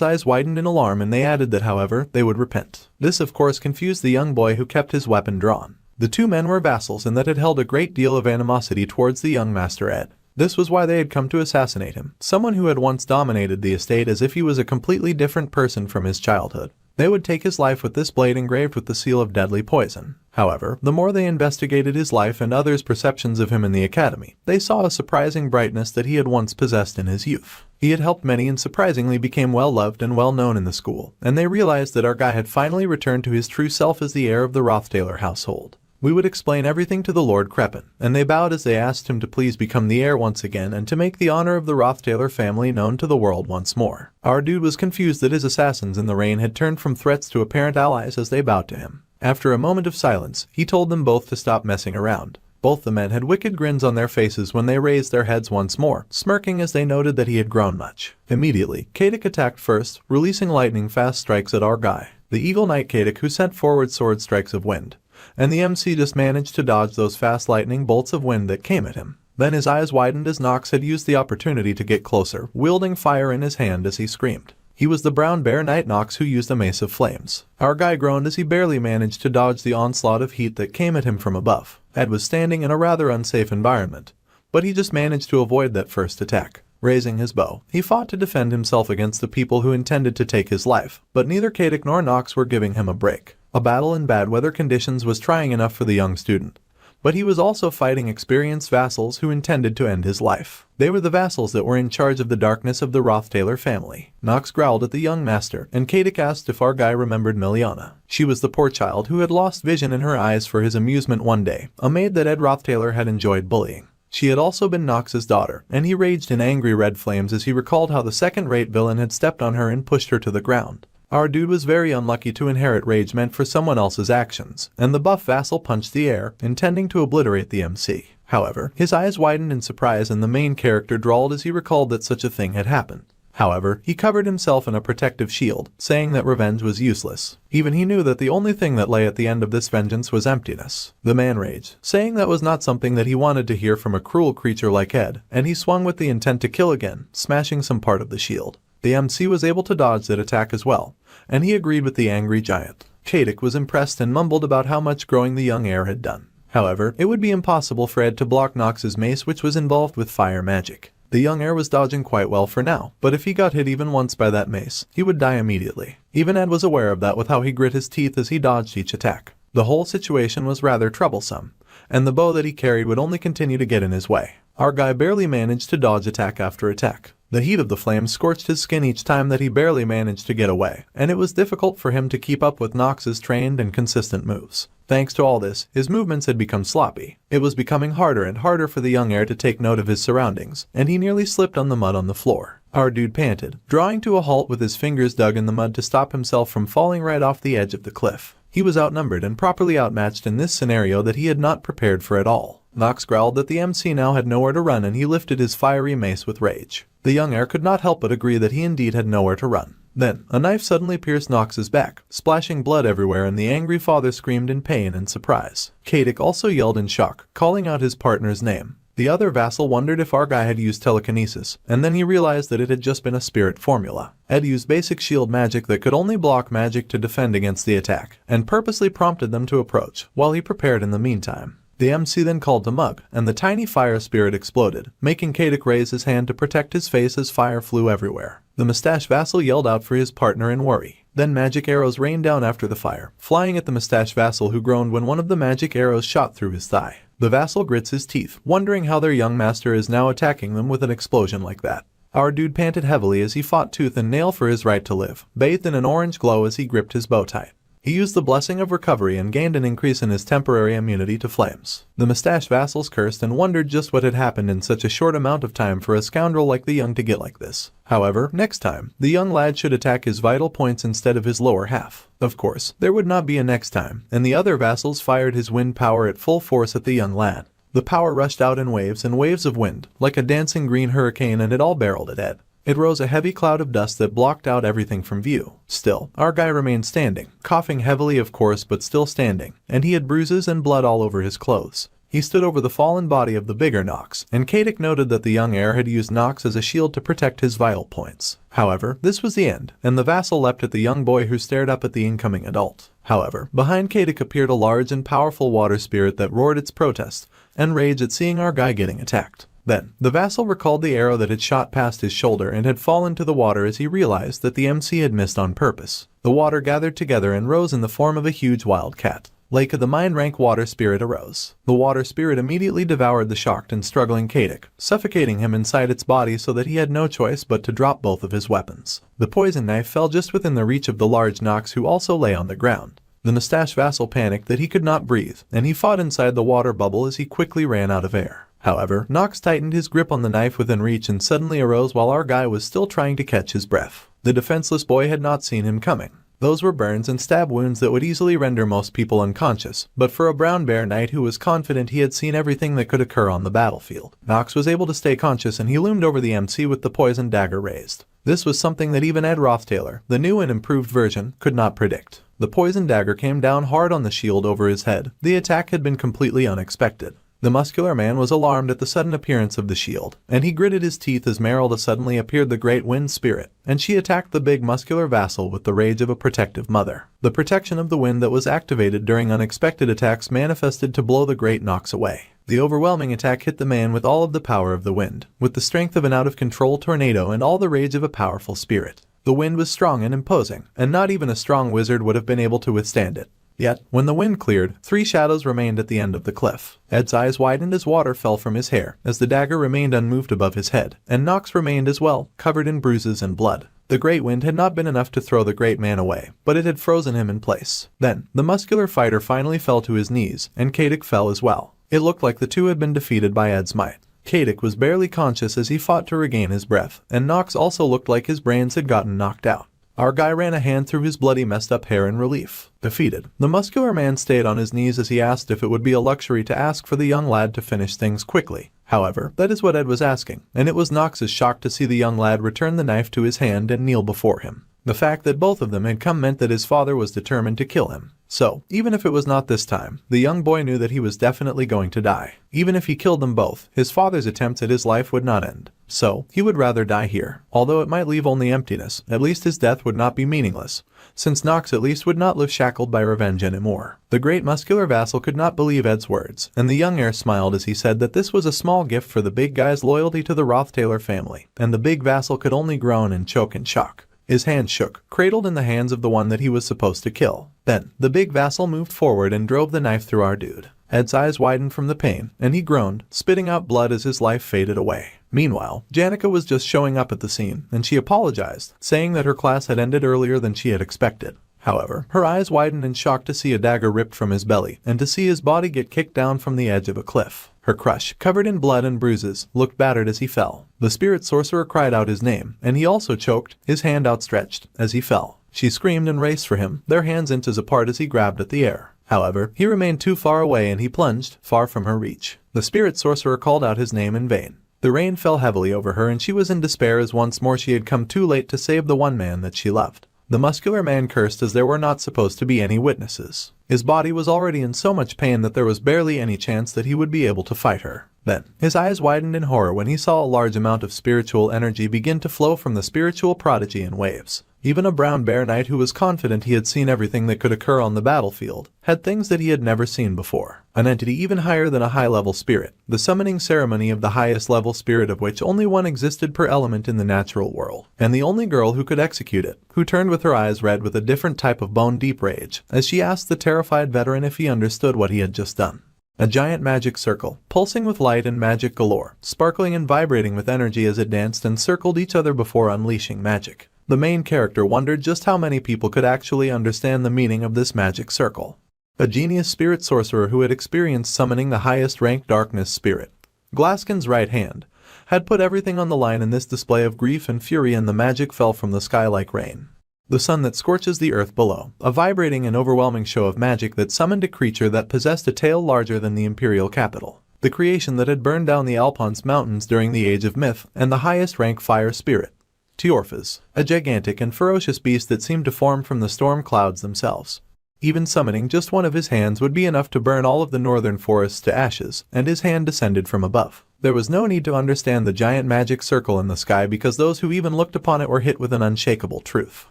eyes widened in alarm, and they added that, however, they would repent. This of course confused the young boy, who kept his weapon drawn. The two men were vassals and that had held a great deal of animosity towards the young Master Ed. This was why they had come to assassinate him, someone who had once dominated the estate as if he was a completely different person from his childhood. They would take his life with this blade engraved with the seal of deadly poison. However, the more they investigated his life and others' perceptions of him in the academy, they saw a surprising brightness that he had once possessed in his youth. He had helped many and surprisingly became well-loved and well-known in the school, and they realized that our guy had finally returned to his true self as the heir of the Roth Taylor household. We would explain everything to the Lord Crepin, and they bowed as they asked him to please become the heir once again and to make the honor of the Roth Taylor family known to the world once more. Our dude was confused that his assassins in the rain had turned from threats to apparent allies as they bowed to him. After a moment of silence, he told them both to stop messing around. Both the men had wicked grins on their faces when they raised their heads once more, smirking as they noted that he had grown much. Immediately, Kadic attacked first, releasing lightning-fast strikes at our guy. The Eagle Knight Kadic, who sent forward sword strikes of wind, and the MC just managed to dodge those fast lightning bolts of wind that came at him. Then his eyes widened as Nox had used the opportunity to get closer, wielding fire in his hand as he screamed. He was the Brown Bear Knight Nox, who used a mace of flames. Our guy groaned as he barely managed to dodge the onslaught of heat that came at him from above. Ed was standing in a rather unsafe environment, but he just managed to avoid that first attack. Raising his bow, he fought to defend himself against the people who intended to take his life, but neither Kadic nor Nox were giving him a break. A battle in bad weather conditions was trying enough for the young student, but he was also fighting experienced vassals who intended to end his life. They were the vassals that were in charge of the darkness of the Roth Taylor family. Nox growled at the young master, and Kadic asked if our guy remembered Miliana. She was the poor child who had lost vision in her eyes for his amusement one day, a maid that Ed Roth Taylor had enjoyed bullying. She had also been Nox's daughter, and he raged in angry red flames as he recalled how the second-rate villain had stepped on her and pushed her to the ground. Our dude was very unlucky to inherit rage meant for someone else's actions, and the buff vassal punched the air, intending to obliterate the MC. However, his eyes widened in surprise and the main character drawled as he recalled that such a thing had happened. However, he covered himself in a protective shield, saying that revenge was useless. Even he knew that the only thing that lay at the end of this vengeance was emptiness. The man raged, saying that was not something that he wanted to hear from a cruel creature like Ed, and he swung with the intent to kill again, smashing some part of the shield. The MC was able to dodge that attack as well, and he agreed with the angry giant. Kadic was impressed and mumbled about how much growing the young heir had done. However, it would be impossible for Ed to block Nox's mace, which was involved with fire magic. The young heir was dodging quite well for now, but if he got hit even once by that mace, he would die immediately. Even Ed was aware of that with how he grit his teeth as he dodged each attack. The whole situation was rather troublesome, and the bow that he carried would only continue to get in his way. Our guy barely managed to dodge attack after attack. The heat of the flames scorched his skin each time that he barely managed to get away, and it was difficult for him to keep up with Nox's trained and consistent moves. Thanks to all this, his movements had become sloppy. It was becoming harder and harder for the young heir to take note of his surroundings, and he nearly slipped on the mud on the floor. Our dude panted, drawing to a halt with his fingers dug in the mud to stop himself from falling right off the edge of the cliff. He was outnumbered and properly outmatched in this scenario that he had not prepared for at all. Nox growled that the MC now had nowhere to run, and he lifted his fiery mace with rage. The young heir could not help but agree that he indeed had nowhere to run. Then, a knife suddenly pierced Nox's back, splashing blood everywhere, and the angry father screamed in pain and surprise. Katic also yelled in shock, calling out his partner's name. The other vassal wondered if our guy had used telekinesis, and then he realized that it had just been a spirit formula. Ed used basic shield magic that could only block magic to defend against the attack, and purposely prompted them to approach, while he prepared in the meantime. The MC then called to Mug, and the tiny fire spirit exploded, making Katic raise his hand to protect his face as fire flew everywhere. The mustache vassal yelled out for his partner in worry. Then magic arrows rained down after the fire, flying at the mustache vassal, who groaned when one of the magic arrows shot through his thigh. The vassal grits his teeth, wondering how their young master is now attacking them with an explosion like that. Our dude panted heavily as he fought tooth and nail for his right to live, bathed in an orange glow as he gripped his bow tie. He used the blessing of recovery and gained an increase in his temporary immunity to flames. The mustache vassals cursed and wondered just what had happened in such a short amount of time for a scoundrel like the young to get like this. However, next time, the young lad should attack his vital points instead of his lower half. Of course, there would not be a next time, and the other vassals fired his wind power at full force at the young lad. The power rushed out in waves and waves of wind, like a dancing green hurricane, and it all barreled at Ed. It rose a heavy cloud of dust that blocked out everything from view. Still, our guy remained standing, coughing heavily of course, but still standing, and he had bruises and blood all over his clothes. He stood over the fallen body of the bigger Nox, and Katic noted that the young heir had used Nox as a shield to protect his vital points. However, this was the end, and the vassal leapt at the young boy, who stared up at the incoming adult. However, behind Katic appeared a large and powerful water spirit that roared its protest and rage at seeing our guy getting attacked. Then, the vassal recalled the arrow that had shot past his shoulder and had fallen to the water as he realized that the MC had missed on purpose. The water gathered together and rose in the form of a huge wild cat. Lake of the Mind rank water spirit arose. The water spirit immediately devoured the shocked and struggling Katic, suffocating him inside its body so that he had no choice but to drop both of his weapons. The poison knife fell just within the reach of the large Nox, who also lay on the ground. The mustache vassal panicked that he could not breathe, and he fought inside the water bubble as he quickly ran out of air. However, Nox tightened his grip on the knife within reach and suddenly arose while our guy was still trying to catch his breath. The defenseless boy had not seen him coming. Those were burns and stab wounds that would easily render most people unconscious, but for a brown bear knight who was confident he had seen everything that could occur on the battlefield, Nox was able to stay conscious, and he loomed over the MC with the poison dagger raised. This was something that even Ed Roth Taylor, the new and improved version, could not predict. The poison dagger came down hard on the shield over his head. The attack had been completely unexpected. The muscular man was alarmed at the sudden appearance of the shield, and he gritted his teeth as Merylda suddenly appeared, the great wind spirit, and she attacked the big muscular vassal with the rage of a protective mother. The protection of the wind that was activated during unexpected attacks manifested to blow the great Nox away. The overwhelming attack hit the man with all of the power of the wind, with the strength of an out-of-control tornado and all the rage of a powerful spirit. The wind was strong and imposing, and not even a strong wizard would have been able to withstand it. Yet, when the wind cleared, 3 shadows remained at the end of the cliff. Ed's eyes widened as water fell from his hair, as the dagger remained unmoved above his head, and Nox remained as well, covered in bruises and blood. The great wind had not been enough to throw the great man away, but it had frozen him in place. Then, the muscular fighter finally fell to his knees, and Katic fell as well. It looked like the two had been defeated by Ed's might. Katic was barely conscious as he fought to regain his breath, and Nox also looked like his brains had gotten knocked out. Our guy ran a hand through his bloody, messed up hair in relief. Defeated, the muscular man stayed on his knees as he asked if it would be a luxury to ask for the young lad to finish things quickly. However, that is what Ed was asking, and it was Nox's shock to see the young lad return the knife to his hand and kneel before him. The fact that both of them had come meant that his father was determined to kill him. So, even if it was not this time, the young boy knew that he was definitely going to die. Even if he killed them both, his father's attempts at his life would not end. So, he would rather die here. Although it might leave only emptiness, at least his death would not be meaningless, since Nox at least would not live shackled by revenge anymore. The great muscular vassal could not believe Ed's words, and the young heir smiled as he said that this was a small gift for the big guy's loyalty to the Roth Taylor family, and the big vassal could only groan and choke in shock. His hand shook, cradled in the hands of the one that he was supposed to kill. Then, the big vassal moved forward and drove the knife through our dude. Ed's eyes widened from the pain, and he groaned, spitting out blood as his life faded away. Meanwhile, Janica was just showing up at the scene, and she apologized, saying that her class had ended earlier than she had expected. However, her eyes widened in shock to see a dagger ripped from his belly, and to see his body get kicked down from the edge of a cliff. Her crush, covered in blood and bruises, looked battered as he fell. The spirit sorcerer cried out his name, and he also choked, his hand outstretched, as he fell. She screamed and raced for him, their hands inches apart as he grabbed at the air. However, he remained too far away and he plunged, far from her reach. The spirit sorcerer called out his name in vain. The rain fell heavily over her and she was in despair as once more she had come too late to save the one man that she loved. The muscular man cursed as there were not supposed to be any witnesses. His body was already in so much pain that there was barely any chance that he would be able to fight her. Then, his eyes widened in horror when he saw a large amount of spiritual energy begin to flow from the spiritual prodigy in waves. Even a brown bear knight who was confident he had seen everything that could occur on the battlefield had things that he had never seen before. An entity even higher than a high-level spirit, the summoning ceremony of the highest-level spirit of which only one existed per element in the natural world, and the only girl who could execute it, who turned with her eyes red with a different type of bone-deep rage, as she asked the terrified veteran if he understood what he had just done. A giant magic circle, pulsing with light and magic galore, sparkling and vibrating with energy as it danced and circled each other before unleashing magic. The main character wondered just how many people could actually understand the meaning of this magic circle. A genius spirit sorcerer who had experienced summoning the highest ranked darkness spirit, Glascin's right hand, had put everything on the line in this display of grief and fury, and the magic fell from the sky like rain. The sun that scorches the earth below, a vibrating and overwhelming show of magic that summoned a creature that possessed a tail larger than the imperial capital, the creation that had burned down the Alphonse mountains during the age of myth, and the highest rank fire spirit, Teorphas, a gigantic and ferocious beast that seemed to form from the storm clouds themselves. Even summoning just one of his hands would be enough to burn all of the northern forests to ashes, and his hand descended from above. There was no need to understand the giant magic circle in the sky because those who even looked upon it were hit with an unshakable truth.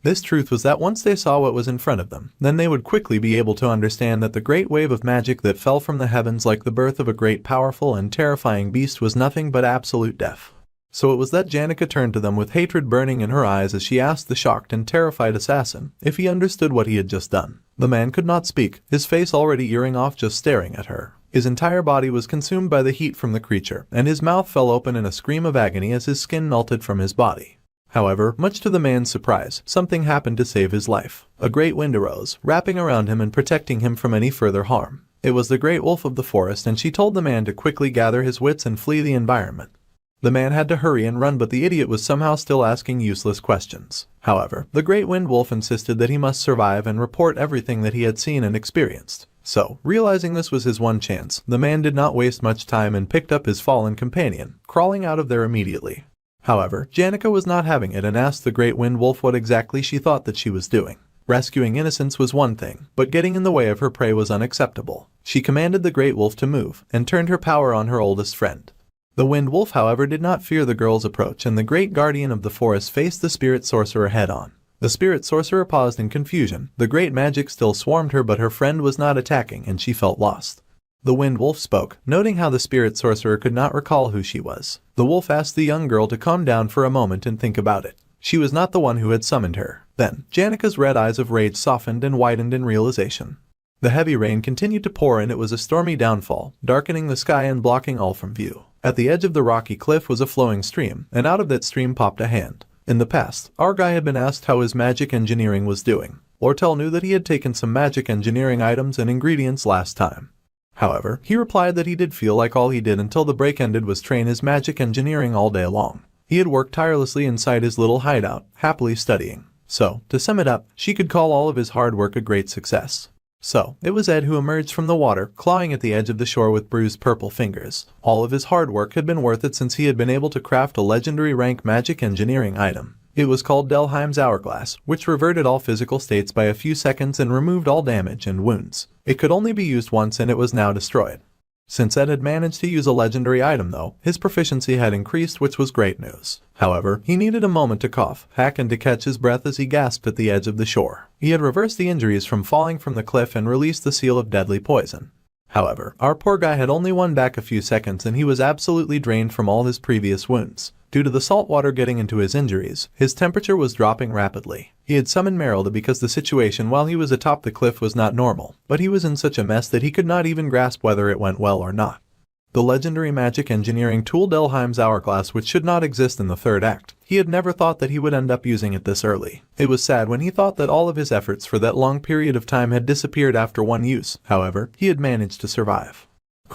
This truth was that once they saw what was in front of them, then they would quickly be able to understand that the great wave of magic that fell from the heavens like the birth of a great powerful and terrifying beast was nothing but absolute death. So it was that Janica turned to them with hatred burning in her eyes as she asked the shocked and terrified assassin if he understood what he had just done. The man could not speak, his face already earing off just staring at her. His entire body was consumed by the heat from the creature, and his mouth fell open in a scream of agony as his skin melted from his body. However, much to the man's surprise, something happened to save his life. A great wind arose, wrapping around him and protecting him from any further harm. It was the great wolf of the forest, and she told the man to quickly gather his wits and flee the environment. The man had to hurry and run, but the idiot was somehow still asking useless questions. However, the great wind wolf insisted that he must survive and report everything that he had seen and experienced. So, realizing this was his one chance, the man did not waste much time and picked up his fallen companion, crawling out of there immediately. However, Janica was not having it and asked the great wind wolf what exactly she thought that she was doing. Rescuing innocents was one thing, but getting in the way of her prey was unacceptable. She commanded the great wolf to move, and turned her power on her oldest friend. The wind wolf, however, did not fear the girl's approach, and the great guardian of the forest faced the spirit sorcerer head-on. The spirit sorcerer paused in confusion. The great magic still swarmed her, but her friend was not attacking, and she felt lost. The wind wolf spoke, noting how the spirit sorcerer could not recall who she was. The wolf asked the young girl to calm down for a moment and think about it. She was not the one who had summoned her. Then, Janica's red eyes of rage softened and widened in realization. The heavy rain continued to pour, and it was a stormy downfall, darkening the sky and blocking all from view. At the edge of the rocky cliff was a flowing stream, and out of that stream popped a hand. In the past, our guy had been asked how his magic engineering was doing. Lortell knew that he had taken some magic engineering items and ingredients last time. However, he replied that he did feel like all he did until the break ended was train his magic engineering all day long. He had worked tirelessly inside his little hideout, happily studying. So, to sum it up, she could call all of his hard work a great success. So, it was Ed who emerged from the water, clawing at the edge of the shore with bruised purple fingers. All of his hard work had been worth it since he had been able to craft a legendary rank magic engineering item. It was called Delheim's Hourglass, which reverted all physical states by a few seconds and removed all damage and wounds. It could only be used once, and it was now destroyed. Since Ed had managed to use a legendary item though, his proficiency had increased, which was great news. However, he needed a moment to cough, hack, and to catch his breath as he gasped at the edge of the shore. He had reversed the injuries from falling from the cliff and released the seal of deadly poison. However, our poor guy had only won back a few seconds, and he was absolutely drained from all his previous wounds. Due to the salt water getting into his injuries, his temperature was dropping rapidly. He had summoned Merylda because the situation while he was atop the cliff was not normal, but he was in such a mess that he could not even grasp whether it went well or not. The legendary magic engineering tool Delheim's Hourglass, which should not exist in the third act. He had never thought that he would end up using it this early. It was sad when he thought that all of his efforts for that long period of time had disappeared after one use. However, he had managed to survive.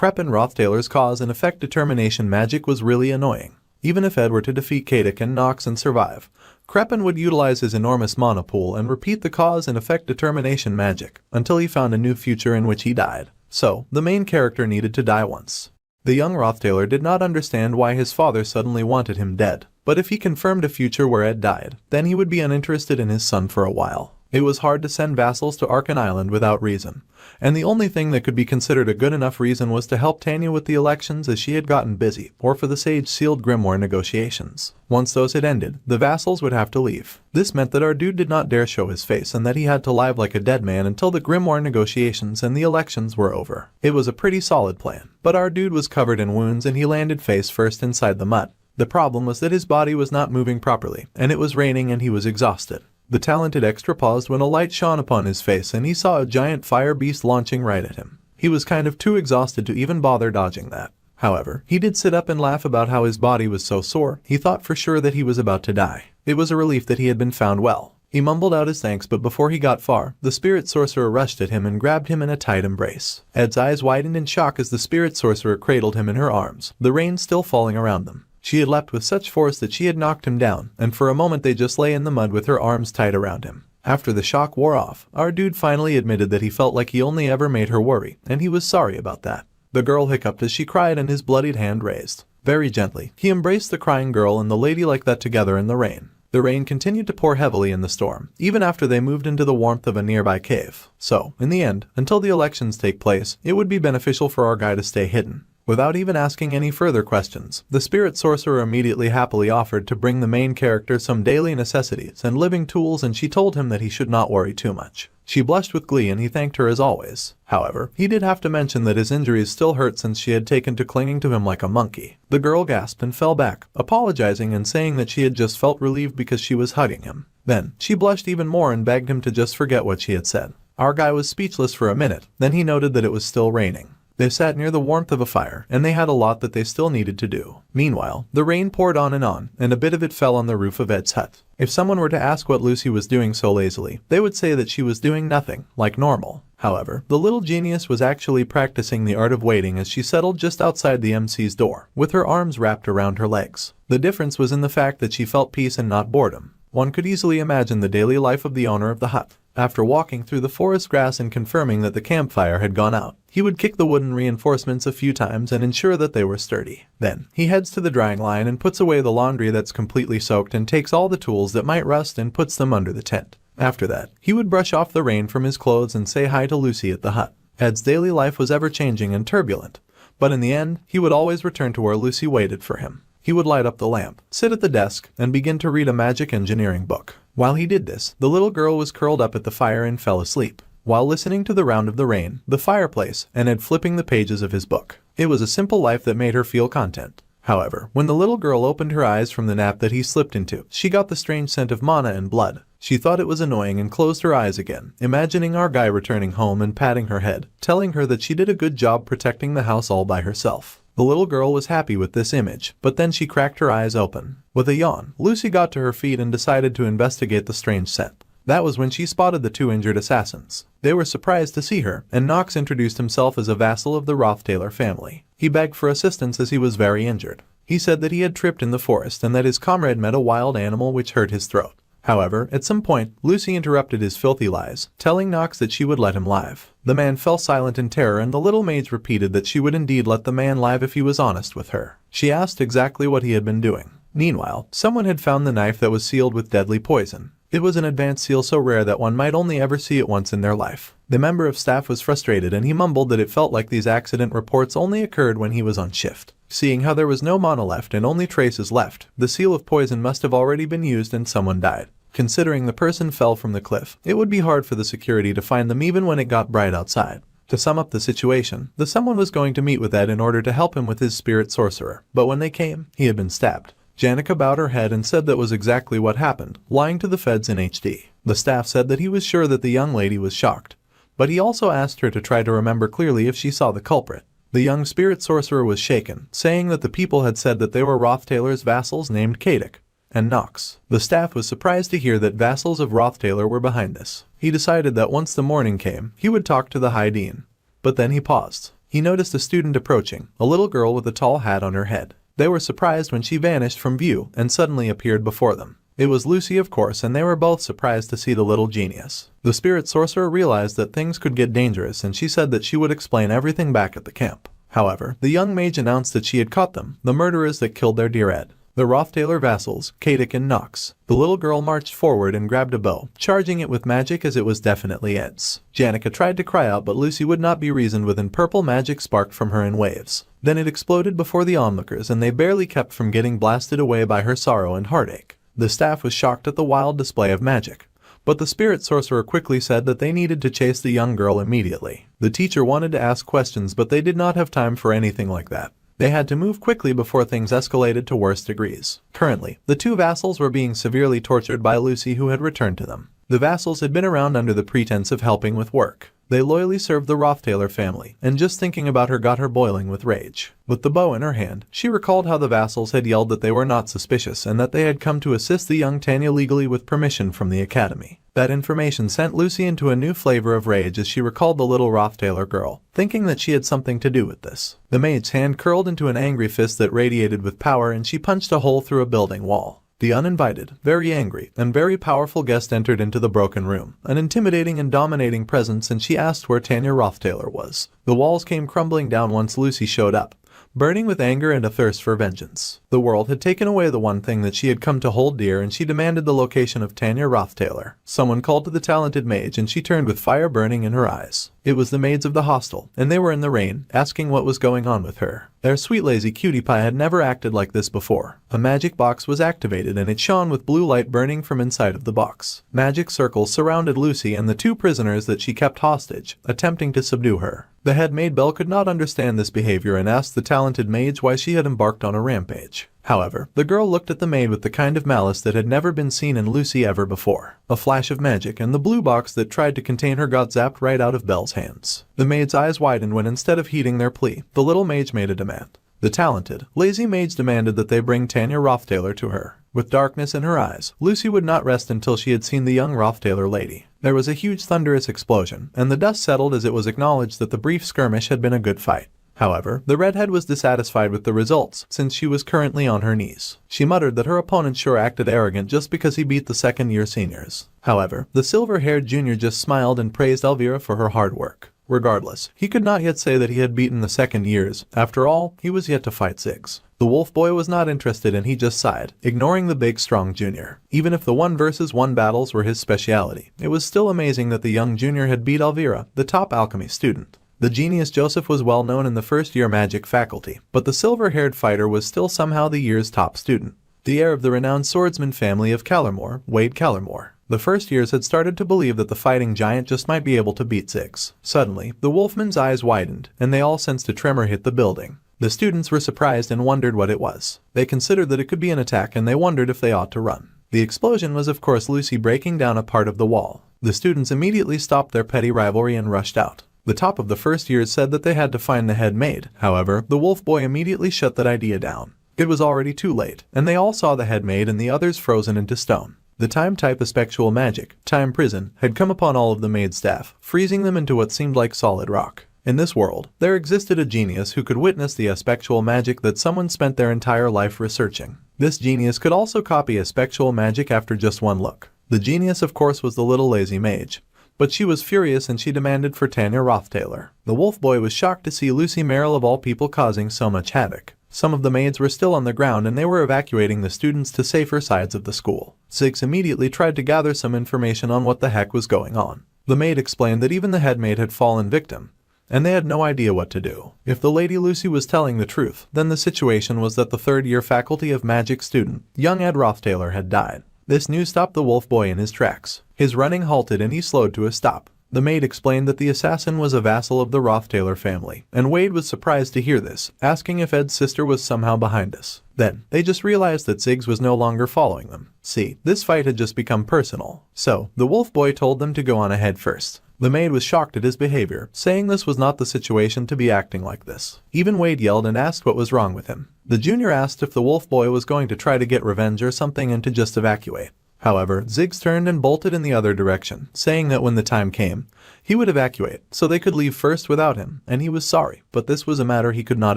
Ed Roth Taylor's cause and effect determination magic was really annoying. Even if Ed were to defeat Kadik and Nox and survive, Kreppen would utilize his enormous mana pool and repeat the cause and effect determination magic until he found a new future in which he died. So, the main character needed to die once. The young Roth Taylor did not understand why his father suddenly wanted him dead, but if he confirmed a future where Ed died, then he would be uninterested in his son for a while. It was hard to send vassals to Arkan Island without reason, and the only thing that could be considered a good enough reason was to help Tanya with the elections as she had gotten busy, or for the sage-sealed grimoire negotiations. Once those had ended, the vassals would have to leave. This meant that our dude did not dare show his face and that he had to lie like a dead man until the grimoire negotiations and the elections were over. It was a pretty solid plan, but our dude was covered in wounds and he landed face first inside the mud. The problem was that his body was not moving properly, and it was raining and he was exhausted. The talented extra paused when a light shone upon his face and he saw a giant fire beast launching right at him. He was kind of too exhausted to even bother dodging that. However, he did sit up and laugh about how his body was so sore, he thought for sure that he was about to die. It was a relief that he had been found well. He mumbled out his thanks, but before he got far, the spirit sorcerer rushed at him and grabbed him in a tight embrace. Ed's eyes widened in shock as the spirit sorcerer cradled him in her arms, the rain still falling around them. She had leapt with such force that she had knocked him down, and for a moment they just lay in the mud with her arms tight around him. After the shock wore off, our dude finally admitted that he felt like he only ever made her worry, and he was sorry about that. The girl hiccuped as she cried and his bloodied hand raised. Very gently, he embraced the crying girl and the lady like that together in the rain. The rain continued to pour heavily in the storm, even after they moved into the warmth of a nearby cave. So, in the end, until the elections take place, it would be beneficial for our guy to stay hidden. Without even asking any further questions, the spirit sorcerer immediately happily offered to bring the main character some daily necessities and living tools, and she told him that he should not worry too much. She blushed with glee and he thanked her as always. However, he did have to mention that his injuries still hurt since she had taken to clinging to him like a monkey. The girl gasped and fell back, apologizing and saying that she had just felt relieved because she was hugging him. Then, she blushed even more and begged him to just forget what she had said. Our guy was speechless for a minute, then he noted that it was still raining. They sat near the warmth of a fire, and they had a lot that they still needed to do. Meanwhile, the rain poured on, and a bit of it fell on the roof of Ed's hut. If someone were to ask what Lucy was doing so lazily, they would say that she was doing nothing, like normal. However, the little genius was actually practicing the art of waiting as she settled just outside the MC's door, with her arms wrapped around her legs. The difference was in the fact that she felt peace and not boredom. One could easily imagine the daily life of the owner of the hut. After walking through the forest grass and confirming that the campfire had gone out, he would kick the wooden reinforcements a few times and ensure that they were sturdy. Then, he heads to the drying line and puts away the laundry that's completely soaked and takes all the tools that might rust and puts them under the tent. After that, he would brush off the rain from his clothes and say hi to Lucy at the hut. Ed's daily life was ever-changing and turbulent, but in the end, he would always return to where Lucy waited for him. He would light up the lamp, sit at the desk, and begin to read a magic engineering book. While he did this, the little girl was curled up at the fire and fell asleep, while listening to the round of the rain, the fireplace, and Ed flipping the pages of his book. It was a simple life that made her feel content. However, when the little girl opened her eyes from the nap that he slipped into, she got the strange scent of mana and blood. She thought it was annoying and closed her eyes again, imagining our guy returning home and patting her head, telling her that she did a good job protecting the house all by herself. The little girl was happy with this image, but then she cracked her eyes open. With a yawn, Lucy got to her feet and decided to investigate the strange scent. That was when she spotted the two injured assassins. They were surprised to see her, and Knox introduced himself as a vassal of the Roth Taylor family. He begged for assistance as he was very injured. He said that he had tripped in the forest and that his comrade met a wild animal which hurt his throat. However, at some point, Lucy interrupted his filthy lies, telling Knox that she would let him live. The man fell silent in terror, and the little maids repeated that she would indeed let the man live if he was honest with her. She asked exactly what he had been doing. Meanwhile, someone had found the knife that was sealed with deadly poison. It was an advanced seal so rare that one might only ever see it once in their life. The member of staff was frustrated and he mumbled that it felt like these accident reports only occurred when he was on shift. Seeing how there was no mana left and only traces left, the seal of poison must have already been used and someone died. Considering the person fell from the cliff, it would be hard for the security to find them even when it got bright outside. To sum up the situation, the someone was going to meet with Ed in order to help him with his spirit sorcerer, but when they came, he had been stabbed. Janica bowed her head and said that was exactly what happened, lying to the feds in HD. The staff said that he was sure that the young lady was shocked, but he also asked her to try to remember clearly if she saw the culprit. The young spirit sorcerer was shaken, saying that the people had said that they were Roth Taylor's vassals named Kadik and Knox. The staff was surprised to hear that vassals of Roth Taylor were behind this. He decided that once the morning came, he would talk to the High Dean. But then he paused. He noticed a student approaching, a little girl with a tall hat on her head. They were surprised when she vanished from view and suddenly appeared before them. It was Lucy, of course, and they were both surprised to see the little genius. The spirit sorcerer realized that things could get dangerous and she said that she would explain everything back at the camp. However, the young mage announced that she had caught them, the murderers that killed their dear Ed. The Roth Taylor vassals, Kadik and Nox. The little girl marched forward and grabbed a bow, charging it with magic as it was definitely Ed's. Janica tried to cry out, but Lucy would not be reasoned with, and purple magic sparked from her in waves. Then it exploded before the onlookers, and they barely kept from getting blasted away by her sorrow and heartache. The staff was shocked at the wild display of magic, but the spirit sorcerer quickly said that they needed to chase the young girl immediately. The teacher wanted to ask questions, but they did not have time for anything like that. They had to move quickly before things escalated to worse degrees. Currently, the two vassals were being severely tortured by Lucy, who had returned to them. The vassals had been around under the pretense of helping with work. They loyally served the Roth Taylor family, and just thinking about her got her boiling with rage. With the bow in her hand, she recalled how the vassals had yelled that they were not suspicious and that they had come to assist the young Tanya legally with permission from the academy. That information sent Lucy into a new flavor of rage as she recalled the little Roth Taylor girl, thinking that she had something to do with this. The maid's hand curled into an angry fist that radiated with power, and she punched a hole through a building wall. The uninvited, very angry, and very powerful guest entered into the broken room, an intimidating and dominating presence, and she asked where Tanya Roth Taylor was. The walls came crumbling down once Lucy showed up, burning with anger and a thirst for vengeance. The world had taken away the one thing that she had come to hold dear, and she demanded the location of Tanya Roth Taylor. Someone called to the talented mage, and she turned with fire burning in her eyes. It was the maids of the hostel, and they were in the rain, asking what was going on with her. Their sweet lazy cutie pie had never acted like this before. A magic box was activated, and it shone with blue light burning from inside of the box. Magic circles surrounded Lucy and the two prisoners that she kept hostage, attempting to subdue her. The head maid Belle could not understand this behavior and asked the talented mage why she had embarked on a rampage. However, the girl looked at the maid with the kind of malice that had never been seen in Lucy ever before. A flash of magic, and the blue box that tried to contain her got zapped right out of Belle's hands. The maid's eyes widened when, instead of heeding their plea, the little mage made a demand. The talented, lazy mage demanded that they bring Tanya Roth Taylor to her. With darkness in her eyes, Lucy would not rest until she had seen the young Roth Taylor lady. There was a huge thunderous explosion, and the dust settled as it was acknowledged that the brief skirmish had been a good fight. However, the redhead was dissatisfied with the results, since she was currently on her knees. She muttered that her opponent sure acted arrogant just because he beat the second-year seniors. However, the silver-haired junior just smiled and praised Elvira for her hard work. Regardless, he could not yet say that he had beaten the second years. After all, he was yet to fight Ziggs. The wolf boy was not interested, and he just sighed, ignoring the big strong junior. Even if the 1-versus-1 battles were his speciality, it was still amazing that the young junior had beat Elvira, the top alchemy student. The genius Joseph was well known in the first-year magic faculty, but the silver-haired fighter was still somehow the year's top student. The heir of the renowned swordsman family of Callermore, Wade Callermore. The first years had started to believe that the fighting giant just might be able to beat Ziggs. Suddenly, the wolfman's eyes widened, and they all sensed a tremor hit the building. The students were surprised and wondered what it was. They considered that it could be an attack, and they wondered if they ought to run. The explosion was of course Lucy breaking down a part of the wall. The students immediately stopped their petty rivalry and rushed out. The top of the first years said that they had to find the head maid. However, the wolf boy immediately shut that idea down. It was already too late, and they all saw the head maid and the others frozen into stone. The time type of spectral magic, time prison, had come upon all of the maid staff, freezing them into what seemed like solid rock. In this world, there existed a genius who could witness the spectral magic that someone spent their entire life researching. This genius could also copy a spectral magic after just one look. The genius, of course, was the little lazy mage. But she was furious, and she demanded for Tanya Roth Taylor. The wolf boy was shocked to see Lucy Merrill of all people causing so much havoc. Some of the maids were still on the ground, and they were evacuating the students to safer sides of the school. Ziggs immediately tried to gather some information on what the heck was going on. The maid explained that even the head maid had fallen victim, and they had no idea what to do. If the Lady Lucy was telling the truth, then the situation was that the third-year faculty of magic student, young Ed Roth Taylor, had died. This news stopped the wolf boy in his tracks. His running halted, and he slowed to a stop. The maid explained that the assassin was a vassal of the Roth Taylor family, and Wade was surprised to hear this, asking if Ed's sister was somehow behind this. Then, they just realized that Ziggs was no longer following them. See, this fight had just become personal. So, the wolf boy told them to go on ahead first. The maid was shocked at his behavior, saying this was not the situation to be acting like this. Even Wade yelled and asked what was wrong with him. The junior asked if the wolf boy was going to try to get revenge or something and to just evacuate. However, Ziggs turned and bolted in the other direction, saying that when the time came, he would evacuate, so they could leave first without him, and he was sorry, but this was a matter he could not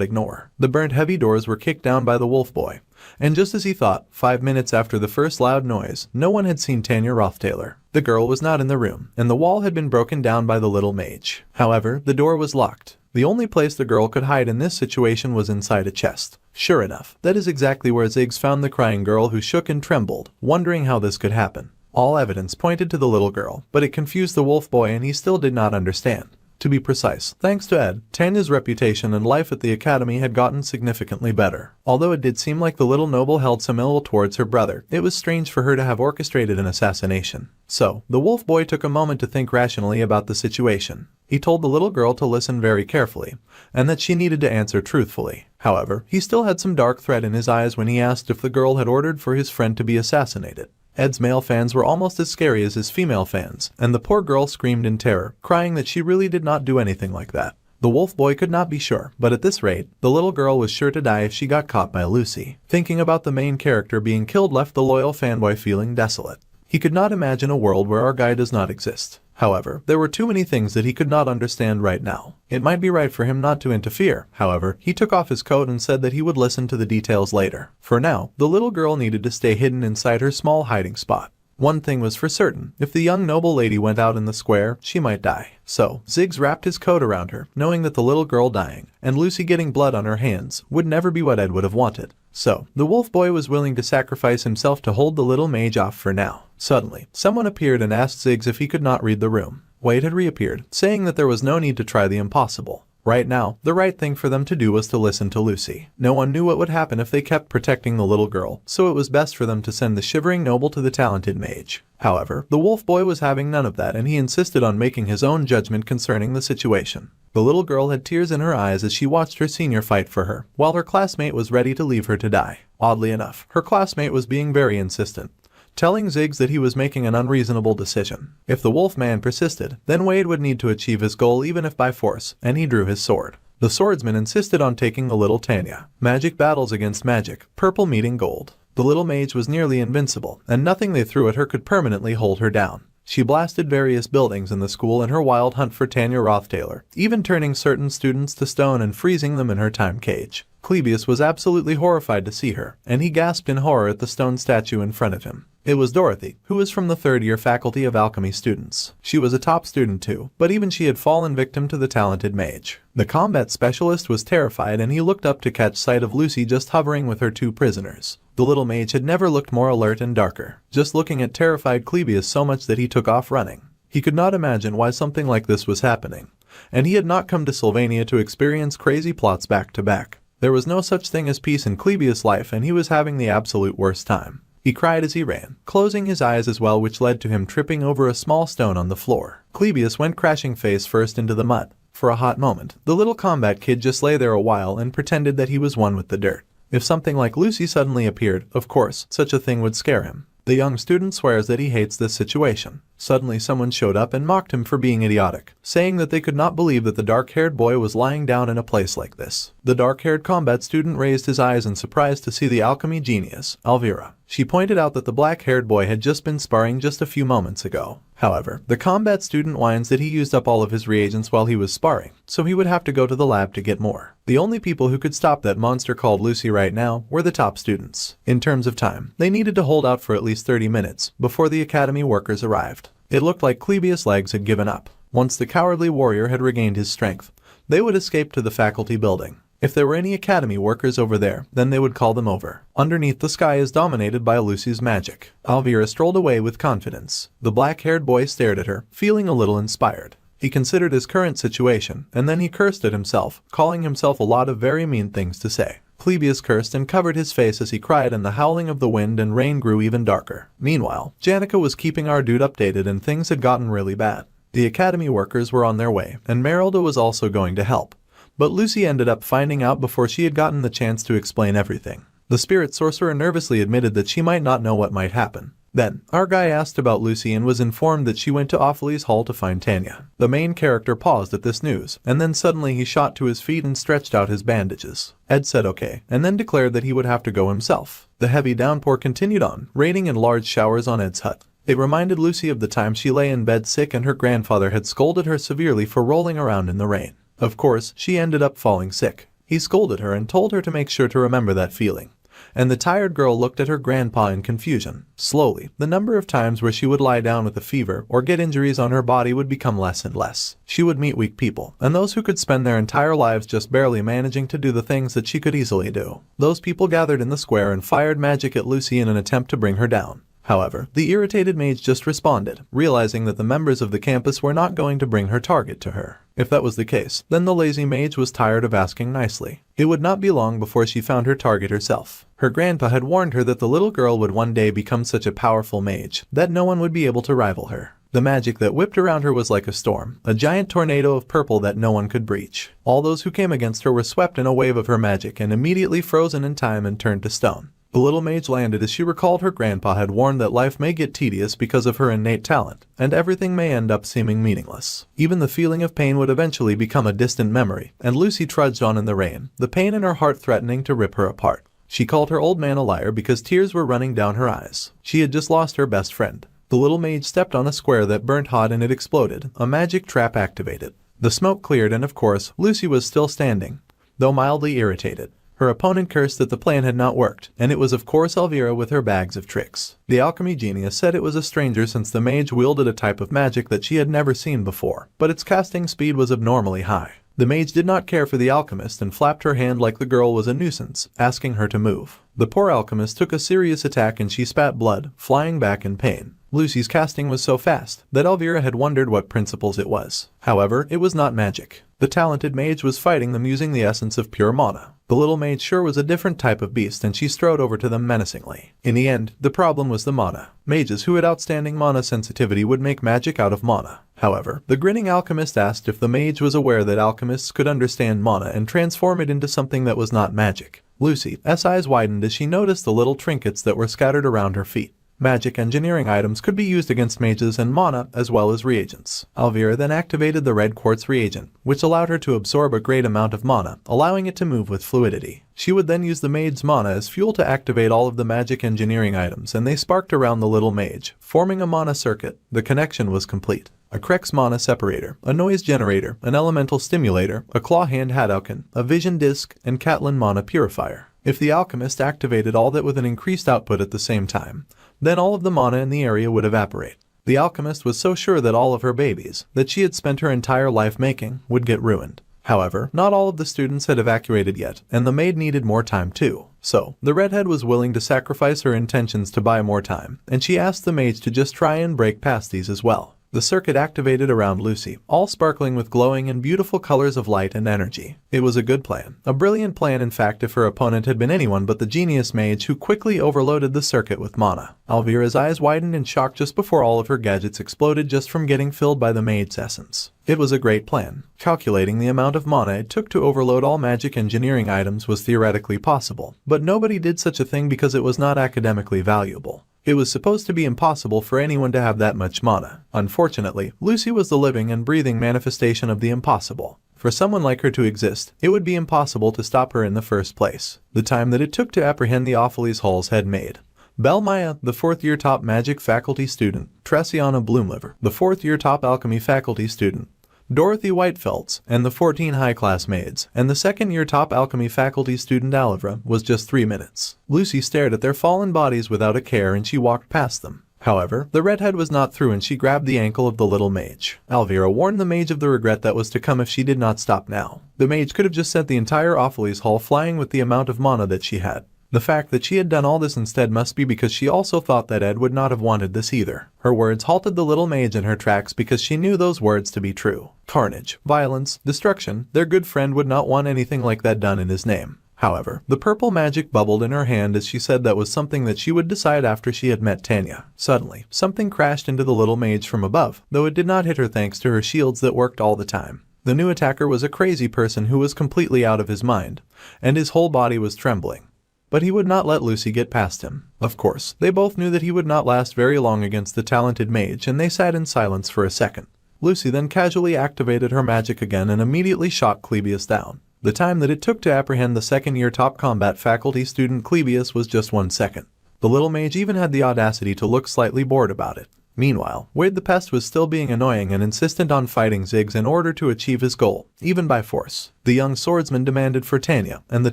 ignore. The burnt heavy doors were kicked down by the wolf boy, and just as he thought, 5 minutes after the first loud noise, no one had seen Tanya Roth Taylor. The girl was not in the room, and the wall had been broken down by the little mage. However, the door was locked, The only place the girl could hide in this situation was inside a chest. Sure enough, that is exactly where Ziggs found the crying girl, who shook and trembled, wondering how this could happen. All evidence pointed to the little girl, but it confused the wolf boy and he still did not understand. To be precise, thanks to Ed, Tanya's reputation and life at the academy had gotten significantly better. Although it did seem like the little noble held some ill towards her brother, it was strange for her to have orchestrated an assassination. So, the wolf boy took a moment to think rationally about the situation. He told the little girl to listen very carefully, and that she needed to answer truthfully. However, he still had some dark threat in his eyes when he asked if the girl had ordered for his friend to be assassinated. Ed's male fans were almost as scary as his female fans, and the poor girl screamed in terror, crying that she really did not do anything like that. The wolf boy could not be sure, but at this rate, the little girl was sure to die if she got caught by Lucy. Thinking about the main character being killed left the loyal fanboy feeling desolate. He could not imagine a world where our guy does not exist. However, there were too many things that he could not understand right now. It might be right for him not to interfere. However, he took off his coat and said that he would listen to the details later. For now, the little girl needed to stay hidden inside her small hiding spot. One thing was for certain, if the young noble lady went out in the square, she might die. So, Ziggs wrapped his coat around her, knowing that the little girl dying, and Lucy getting blood on her hands, would never be what Ed would have wanted. So, the wolf boy was willing to sacrifice himself to hold the little mage off for now. Suddenly, someone appeared and asked Ziggs if he could not read the room. Wade had reappeared, saying that there was no need to try the impossible. Right now, the right thing for them to do was to listen to Lucy. No one knew what would happen if they kept protecting the little girl, so it was best for them to send the shivering noble to the talented mage. However, the wolf boy was having none of that, and he insisted on making his own judgment concerning the situation. The little girl had tears in her eyes as she watched her senior fight for her, while her classmate was ready to leave her to die. Oddly enough, her classmate was being very insistent, telling Ziggs that he was making an unreasonable decision. If the wolf man persisted, then Wade would need to achieve his goal even if by force, and he drew his sword. The swordsman insisted on taking the little Tanya. Magic battles against magic, purple meeting gold. The little mage was nearly invincible, and nothing they threw at her could permanently hold her down. She blasted various buildings in the school in her wild hunt for Ed Roth Taylor, even turning certain students to stone and freezing them in her time cage. Clebius was absolutely horrified to see her, and he gasped in horror at the stone statue in front of him. It was Dorothy, who was from the third-year faculty of alchemy students. She was a top student too, but even she had fallen victim to the talented mage. The combat specialist was terrified, and he looked up to catch sight of Lucy just hovering with her two prisoners. The little mage had never looked more alert and darker, just looking at terrified Clebius so much that he took off running. He could not imagine why something like this was happening, and he had not come to Sylvania to experience crazy plots back to back. There was no such thing as peace in Clebius' life, and he was having the absolute worst time. He cried as he ran, closing his eyes as well, which led to him tripping over a small stone on the floor. Clebius went crashing face first into the mud. For a hot moment, the little combat kid just lay there a while and pretended that he was one with the dirt. If something like Lucy suddenly appeared, of course, such a thing would scare him. The young student swears that he hates this situation. Suddenly someone showed up and mocked him for being idiotic, saying that they could not believe that the dark-haired boy was lying down in a place like this. The dark-haired combat student raised his eyes in surprise to see the alchemy genius, Elvira. She pointed out that the black-haired boy had just been sparring just a few moments ago. However, the combat student whines that he used up all of his reagents while he was sparring, so he would have to go to the lab to get more. The only people who could stop that monster called Lucy right now were the top students. In terms of time, they needed to hold out for at least 30 minutes before the academy workers arrived. It looked like Clebius' legs had given up. Once the cowardly warrior had regained his strength, they would escape to the faculty building. If there were any academy workers over there, then they would call them over. Underneath, the sky is dominated by Lucy's magic. Elvira strolled away with confidence. The black-haired boy stared at her, feeling a little inspired. He considered his current situation, and then he cursed at himself, calling himself a lot of very mean things to say. Clebius cursed and covered his face as he cried, and the howling of the wind and rain grew even darker. Meanwhile, Janica was keeping our dude updated, and things had gotten really bad. The academy workers were on their way, and Merylda was also going to help. But Lucy ended up finding out before she had gotten the chance to explain everything. The spirit sorcerer nervously admitted that she might not know what might happen. Then, our guy asked about Lucy and was informed that she went to Offles Hall to find Tanya. The main character paused at this news, and then suddenly he shot to his feet and stretched out his bandages. Ed said okay, and then declared that he would have to go himself. The heavy downpour continued on, raining in large showers on Ed's hut. It reminded Lucy of the time she lay in bed sick and her grandfather had scolded her severely for rolling around in the rain. Of course, she ended up falling sick. He scolded her and told her to make sure to remember that feeling, and the tired girl looked at her grandpa in confusion. Slowly, the number of times where she would lie down with a fever or get injuries on her body would become less and less. She would meet weak people, and those who could spend their entire lives just barely managing to do the things that she could easily do. Those people gathered in the square and fired magic at Lucy in an attempt to bring her down. However, the irritated mage just responded, realizing that the members of the campus were not going to bring her target to her. If that was the case, then the lazy mage was tired of asking nicely. It would not be long before she found her target herself. Her grandpa had warned her that the little girl would one day become such a powerful mage that no one would be able to rival her. The magic that whipped around her was like a storm, a giant tornado of purple that no one could breach. All those who came against her were swept in a wave of her magic and immediately frozen in time and turned to stone. The little mage landed as she recalled her grandpa had warned that life may get tedious because of her innate talent, and everything may end up seeming meaningless. Even the feeling of pain would eventually become a distant memory, and Lucy trudged on in the rain, the pain in her heart threatening to rip her apart. She called her old man a liar because tears were running down her eyes. She had just lost her best friend. The little mage stepped on a square that burnt hot and it exploded, a magic trap activated. The smoke cleared and of course, Lucy was still standing, though mildly irritated. Her opponent cursed that the plan had not worked, and it was of course Elvira with her bags of tricks. The alchemy genius said it was a stranger since the mage wielded a type of magic that she had never seen before, but its casting speed was abnormally high. The mage did not care for the alchemist and flapped her hand like the girl was a nuisance, asking her to move. The poor alchemist took a serious attack and she spat blood, flying back in pain. Lucy's casting was so fast that Elvira had wondered what principles it was. However, it was not magic. The talented mage was fighting them using the essence of pure mana. The little mage sure was a different type of beast and she strode over to them menacingly. In the end, the problem was the mana. Mages who had outstanding mana sensitivity would make magic out of mana. However, the grinning alchemist asked if the mage was aware that alchemists could understand mana and transform it into something that was not magic. Lucy's eyes widened as she noticed the little trinkets that were scattered around her feet. Magic engineering items could be used against mages and mana as well as reagents. Elvira then activated the red quartz reagent, which allowed her to absorb a great amount of mana, allowing it to move with fluidity. She would then use the maid's mana as fuel to activate all of the magic engineering items, and they sparked around the little mage, forming a mana circuit. The connection was complete. A Krex mana separator, a noise generator, an elemental stimulator, a claw hand Hadouken, a vision disc, and Catlin mana purifier. If the alchemist activated all that with an increased output at the same time, then all of the mana in the area would evaporate. The alchemist was so sure that all of her babies, that she had spent her entire life making, would get ruined. However, not all of the students had evacuated yet, and the maid needed more time too. So, the redhead was willing to sacrifice her intentions to buy more time, and she asked the mage to just try and break past these as well. The circuit activated around Lucy, all sparkling with glowing and beautiful colors of light and energy. It was a good plan. A brilliant plan in fact if her opponent had been anyone but the genius mage who quickly overloaded the circuit with mana. Elvira's eyes widened in shock just before all of her gadgets exploded just from getting filled by the maid's essence. It was a great plan. Calculating the amount of mana it took to overload all magic engineering items was theoretically possible, but nobody did such a thing because it was not academically valuable. It was supposed to be impossible for anyone to have that much mana. Unfortunately, Lucy was the living and breathing manifestation of the impossible. For someone like her to exist, it would be impossible to stop her in the first place. The time that it took to apprehend the Offles Hall's head maid. Belmaya, the 4th-year top magic faculty student, Tressiana Bloomliver, the 4th-year top alchemy faculty student, Dorothy Whitefelts, and the 14 high-class maids, and the 2nd-year top alchemy faculty student Alivra was just 3 minutes. Lucy stared at their fallen bodies without a care and she walked past them. However, the redhead was not through and she grabbed the ankle of the little mage. Elvira warned the mage of the regret that was to come if she did not stop now. The mage could have just sent the entire Offles Hall flying with the amount of mana that she had. The fact that she had done all this instead must be because she also thought that Ed would not have wanted this either. Her words halted the little mage in her tracks because she knew those words to be true. Carnage, violence, destruction, their good friend would not want anything like that done in his name. However, the purple magic bubbled in her hand as she said that was something that she would decide after she had met Tanya. Suddenly, something crashed into the little mage from above, though it did not hit her thanks to her shields that worked all the time. The new attacker was a crazy person who was completely out of his mind, and his whole body was trembling. But he would not let Lucy get past him. Of course, they both knew that he would not last very long against the talented mage and they sat in silence for a second. Lucy then casually activated her magic again and immediately shot Clebius down. The time that it took to apprehend the 2nd-year top combat faculty student Clebius was just 1 second. The little mage even had the audacity to look slightly bored about it. Meanwhile, Wade the Pest was still being annoying and insistent on fighting Ziggs in order to achieve his goal, even by force. The young swordsman demanded for Tanya, and the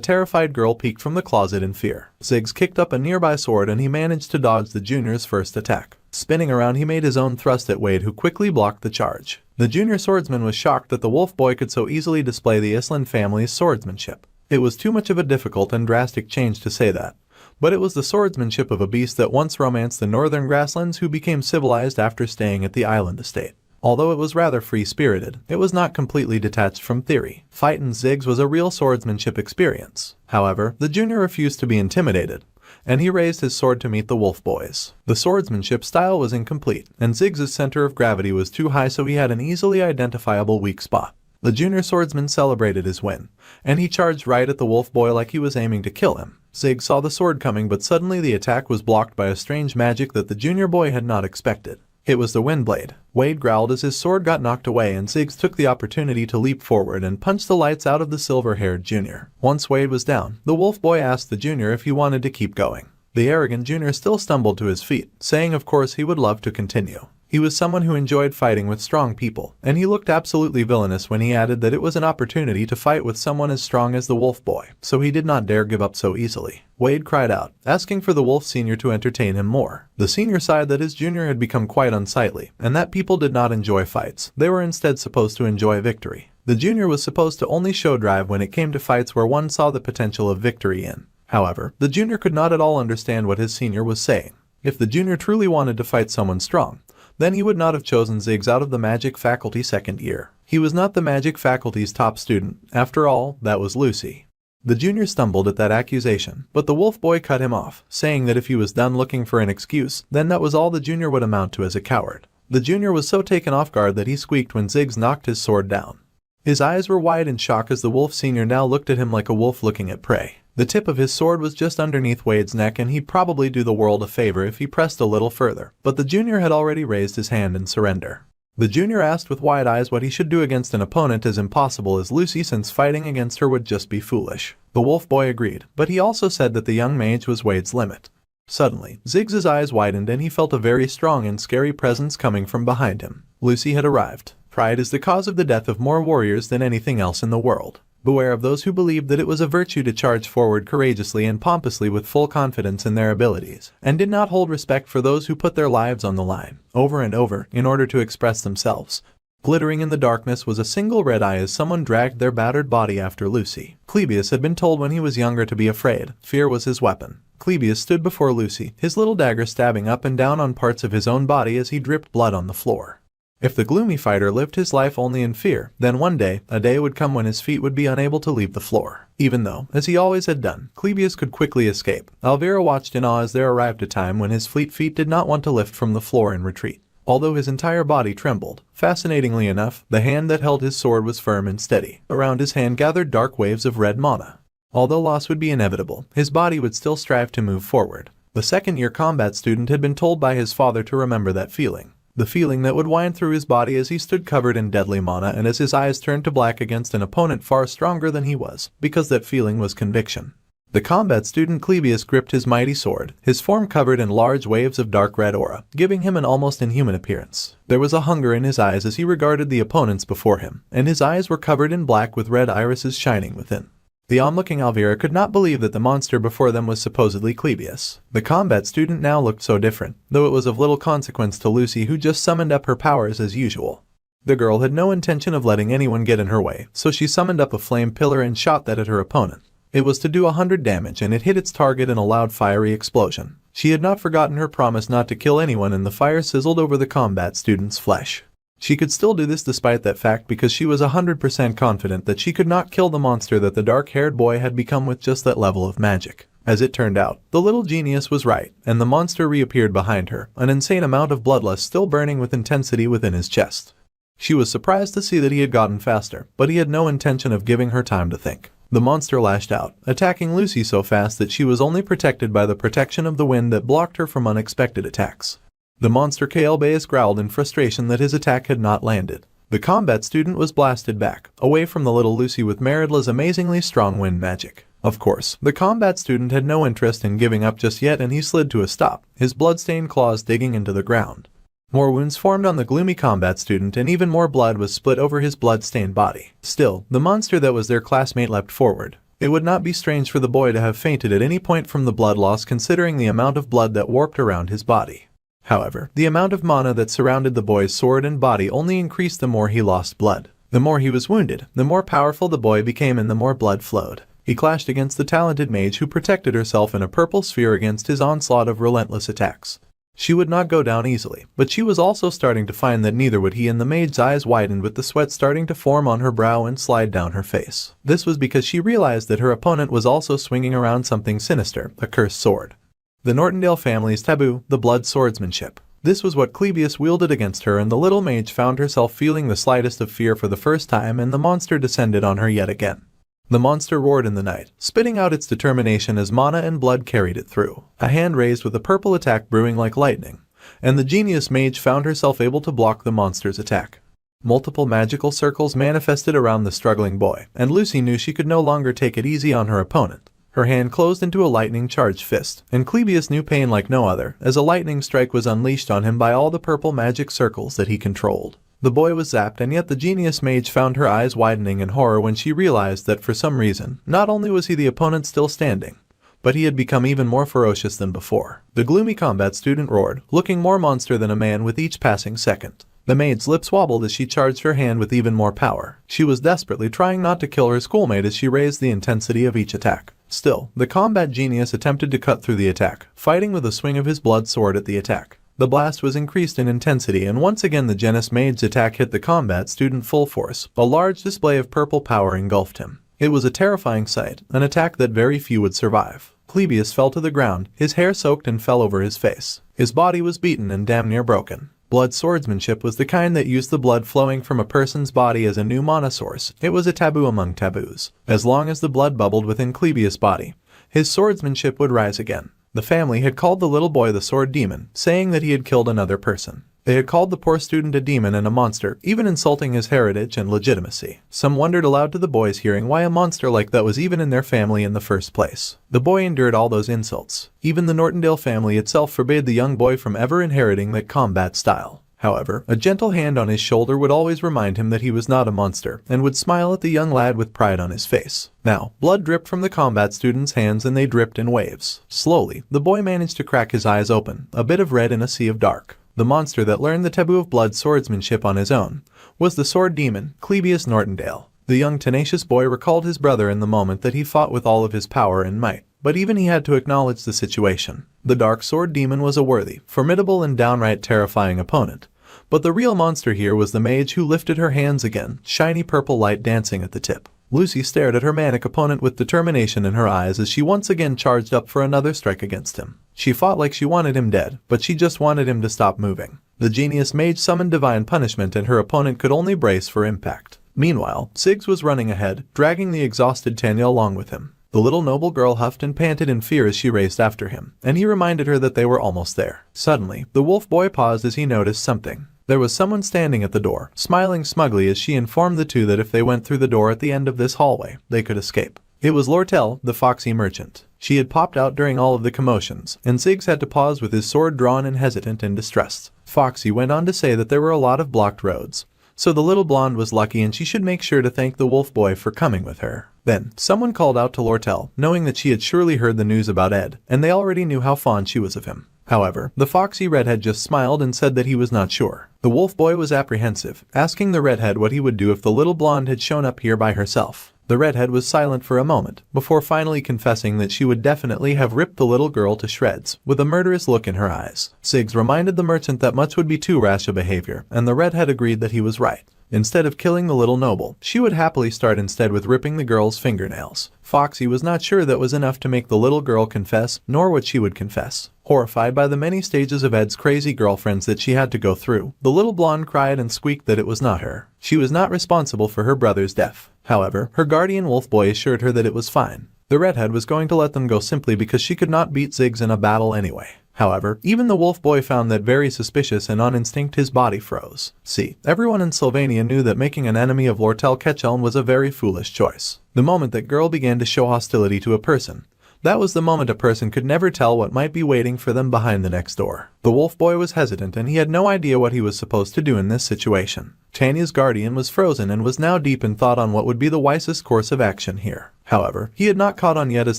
terrified girl peeked from the closet in fear. Ziggs kicked up a nearby sword and he managed to dodge the junior's first attack. Spinning around, he made his own thrust at Wade, who quickly blocked the charge. The junior swordsman was shocked that the wolf boy could so easily display the Island family's swordsmanship. It was too much of a difficult and drastic change to say that. But it was the swordsmanship of a beast that once romanced the northern grasslands who became civilized after staying at the island estate. Although it was rather free-spirited, it was not completely detached from theory. Fightin' Ziggs was a real swordsmanship experience. However, the junior refused to be intimidated, and he raised his sword to meet the wolf boys. The swordsmanship style was incomplete, and Ziggs' center of gravity was too high, so he had an easily identifiable weak spot. The junior swordsman celebrated his win, and he charged right at the wolf boy like he was aiming to kill him. Ziggs saw the sword coming, but suddenly the attack was blocked by a strange magic that the junior boy had not expected. It was the wind blade. Wade growled as his sword got knocked away, and Ziggs took the opportunity to leap forward and punch the lights out of the silver-haired junior. Once Wade was down, the wolf boy asked the junior if he wanted to keep going. The arrogant junior still stumbled to his feet, saying of course he would love to continue. He was someone who enjoyed fighting with strong people, and he looked absolutely villainous when he added that it was an opportunity to fight with someone as strong as the wolf boy, so he did not dare give up so easily. Wade cried out, asking for the wolf senior to entertain him more. The senior sighed that his junior had become quite unsightly, and that people did not enjoy fights. They were instead supposed to enjoy victory. The junior was supposed to only show drive when it came to fights where one saw the potential of victory in. However, the junior could not at all understand what his senior was saying. If the junior truly wanted to fight someone strong, then he would not have chosen Ziggs out of the magic faculty second year. He was not the magic faculty's top student. After all, that was Lucy. The junior stumbled at that accusation, but the wolf boy cut him off, saying that if he was done looking for an excuse, then that was all the junior would amount to as a coward. The junior was so taken off guard that he squeaked when Ziggs knocked his sword down. His eyes were wide in shock as the wolf senior now looked at him like a wolf looking at prey. The tip of his sword was just underneath Wade's neck, and he'd probably do the world a favor if he pressed a little further, but the junior had already raised his hand in surrender. The junior asked with wide eyes what he should do against an opponent as impossible as Lucy, since fighting against her would just be foolish. The wolf boy agreed, but he also said that the young mage was Wade's limit. Suddenly, Ziggs' eyes widened and he felt a very strong and scary presence coming from behind him. Lucy had arrived. Pride is the cause of the death of more warriors than anything else in the world. Beware of those who believed that it was a virtue to charge forward courageously and pompously with full confidence in their abilities, and did not hold respect for those who put their lives on the line, over and over, in order to express themselves. Glittering in the darkness was a single red eye as someone dragged their battered body after Lucy. Clebius had been told when he was younger to be afraid. Fear was his weapon. Clebius stood before Lucy, his little dagger stabbing up and down on parts of his own body as he dripped blood on the floor. If the gloomy fighter lived his life only in fear, then one day, a day would come when his feet would be unable to leave the floor. Even though, as he always had done, Clebius could quickly escape, Elvira watched in awe as there arrived a time when his fleet feet did not want to lift from the floor in retreat. Although his entire body trembled, fascinatingly enough, the hand that held his sword was firm and steady. Around his hand gathered dark waves of red mana. Although loss would be inevitable, his body would still strive to move forward. The second-year combat student had been told by his father to remember that feeling. The feeling that would wind through his body as he stood covered in deadly mana and as his eyes turned to black against an opponent far stronger than he was, because that feeling was conviction. The combat student Clebius gripped his mighty sword, his form covered in large waves of dark red aura, giving him an almost inhuman appearance. There was a hunger in his eyes as he regarded the opponents before him, and his eyes were covered in black with red irises shining within. The onlooking Elvira could not believe that the monster before them was supposedly Clebius. The combat student now looked so different, though it was of little consequence to Lucy, who just summoned up her powers as usual. The girl had no intention of letting anyone get in her way, so she summoned up a flame pillar and shot that at her opponent. It was to do 100 damage, and it hit its target in a loud fiery explosion. She had not forgotten her promise not to kill anyone, and the fire sizzled over the combat student's flesh. She could still do this despite that fact because she was 100% confident that she could not kill the monster that the dark-haired boy had become with just that level of magic. As it turned out, the little genius was right, and the monster reappeared behind her, an insane amount of bloodlust still burning with intensity within his chest. She was surprised to see that he had gotten faster, but he had no intention of giving her time to think. The monster lashed out, attacking Lucy so fast that she was only protected by the protection of the wind that blocked her from unexpected attacks. The monster Kaelbeus growled in frustration that his attack had not landed. The combat student was blasted back, away from the little Lucy with Meridla's amazingly strong wind magic. Of course, the combat student had no interest in giving up just yet, and he slid to a stop, his blood-stained claws digging into the ground. More wounds formed on the gloomy combat student and even more blood was split over his blood-stained body. Still, the monster that was their classmate leapt forward. It would not be strange for the boy to have fainted at any point from the blood loss considering the amount of blood that warped around his body. However, the amount of mana that surrounded the boy's sword and body only increased the more he lost blood. The more he was wounded, the more powerful the boy became and the more blood flowed. He clashed against the talented mage who protected herself in a purple sphere against his onslaught of relentless attacks. She would not go down easily, but she was also starting to find that neither would he, and the maid's eyes widened with the sweat starting to form on her brow and slide down her face. This was because she realized that her opponent was also swinging around something sinister, a cursed sword. The Nortendale family's taboo, the blood swordsmanship. This was what Clebius wielded against her, and the little mage found herself feeling the slightest of fear for the first time, and the monster descended on her yet again. The monster roared in the night, spitting out its determination as mana and blood carried it through. A hand raised with a purple attack brewing like lightning, and the genius mage found herself able to block the monster's attack. Multiple magical circles manifested around the struggling boy, and Lucy knew she could no longer take it easy on her opponent. Her hand closed into a lightning-charged fist, and Clebius knew pain like no other, as a lightning strike was unleashed on him by all the purple magic circles that he controlled. The boy was zapped, and yet the genius mage found her eyes widening in horror when she realized that for some reason, not only was he the opponent still standing, but he had become even more ferocious than before. The gloomy combat student roared, looking more monster than a man with each passing second. The maid's lips wobbled as she charged her hand with even more power. She was desperately trying not to kill her schoolmate as she raised the intensity of each attack. Still, the combat genius attempted to cut through the attack, fighting with a swing of his blood sword at the attack. The blast was increased in intensity, and once again the genius mage's attack hit the combat student full force. A large display of purple power engulfed him. It was a terrifying sight, an attack that very few would survive. Clebius fell to the ground, his hair soaked and fell over his face. His body was beaten and damn near broken. Blood swordsmanship was the kind that used the blood flowing from a person's body as a new mana source. It was a taboo among taboos. As long as the blood bubbled within Clebius' body, his swordsmanship would rise again. The family had called the little boy the sword demon, saying that he had killed another person. They had called the poor student a demon and a monster, even insulting his heritage and legitimacy. Some wondered aloud to the boys hearing why a monster like that was even in their family in the first place. The boy endured all those insults. Even the Nortendale family itself forbade the young boy from ever inheriting that combat style. However, a gentle hand on his shoulder would always remind him that he was not a monster, and would smile at the young lad with pride on his face. Now, blood dripped from the combat student's hands, and they dripped in waves. Slowly, the boy managed to crack his eyes open, a bit of red in a sea of dark. The monster that learned the taboo of blood swordsmanship on his own was the sword demon, Clebius Nortendale. The young tenacious boy recalled his brother in the moment that he fought with all of his power and might. But even he had to acknowledge the situation. The dark sword demon was a worthy, formidable and downright terrifying opponent. But the real monster here was the mage who lifted her hands again, shiny purple light dancing at the tip. Lucy stared at her manic opponent with determination in her eyes as she once again charged up for another strike against him. She fought like she wanted him dead, but she just wanted him to stop moving. The genius mage summoned divine punishment, and her opponent could only brace for impact. Meanwhile, Siggs was running ahead, dragging the exhausted Tanya along with him. The little noble girl huffed and panted in fear as she raced after him, and he reminded her that they were almost there. Suddenly, the wolf boy paused as he noticed something. There was someone standing at the door, smiling smugly as she informed the two that if they went through the door at the end of this hallway, they could escape. It was Lortell, the foxy merchant. She had popped out during all of the commotions, and Siggs had to pause with his sword drawn and hesitant and distressed. Foxy went on to say that there were a lot of blocked roads, so the little blonde was lucky and she should make sure to thank the wolf boy for coming with her. Then, someone called out to Lortell, knowing that she had surely heard the news about Ed, and they already knew how fond she was of him. However, the foxy redhead just smiled and said that he was not sure. The wolf boy was apprehensive, asking the redhead what he would do if the little blonde had shown up here by herself. The redhead was silent for a moment, before finally confessing that she would definitely have ripped the little girl to shreds, with a murderous look in her eyes. Siggs reminded the merchant that much would be too rash a behavior, and the redhead agreed that he was right. Instead of killing the little noble, she would happily start instead with ripping the girl's fingernails. Foxy was not sure that was enough to make the little girl confess, nor what she would confess. Horrified by the many stages of Ed's crazy girlfriends that she had to go through, the little blonde cried and squeaked that it was not her. She was not responsible for her brother's death. However, her guardian wolf boy assured her that it was fine. The redhead was going to let them go simply because she could not beat Ziggs in a battle anyway. However, even the wolf boy found that very suspicious, and on instinct his body froze. See, everyone in Sylvania knew that making an enemy of Lortell Ketchelm was a very foolish choice. The moment that girl began to show hostility to a person, That was the moment a person could never tell what might be waiting for them behind the next door. The wolf boy was hesitant and he had no idea what he was supposed to do in this situation. Tanya's guardian was frozen and was now deep in thought on what would be the wisest course of action here. However, he had not caught on yet as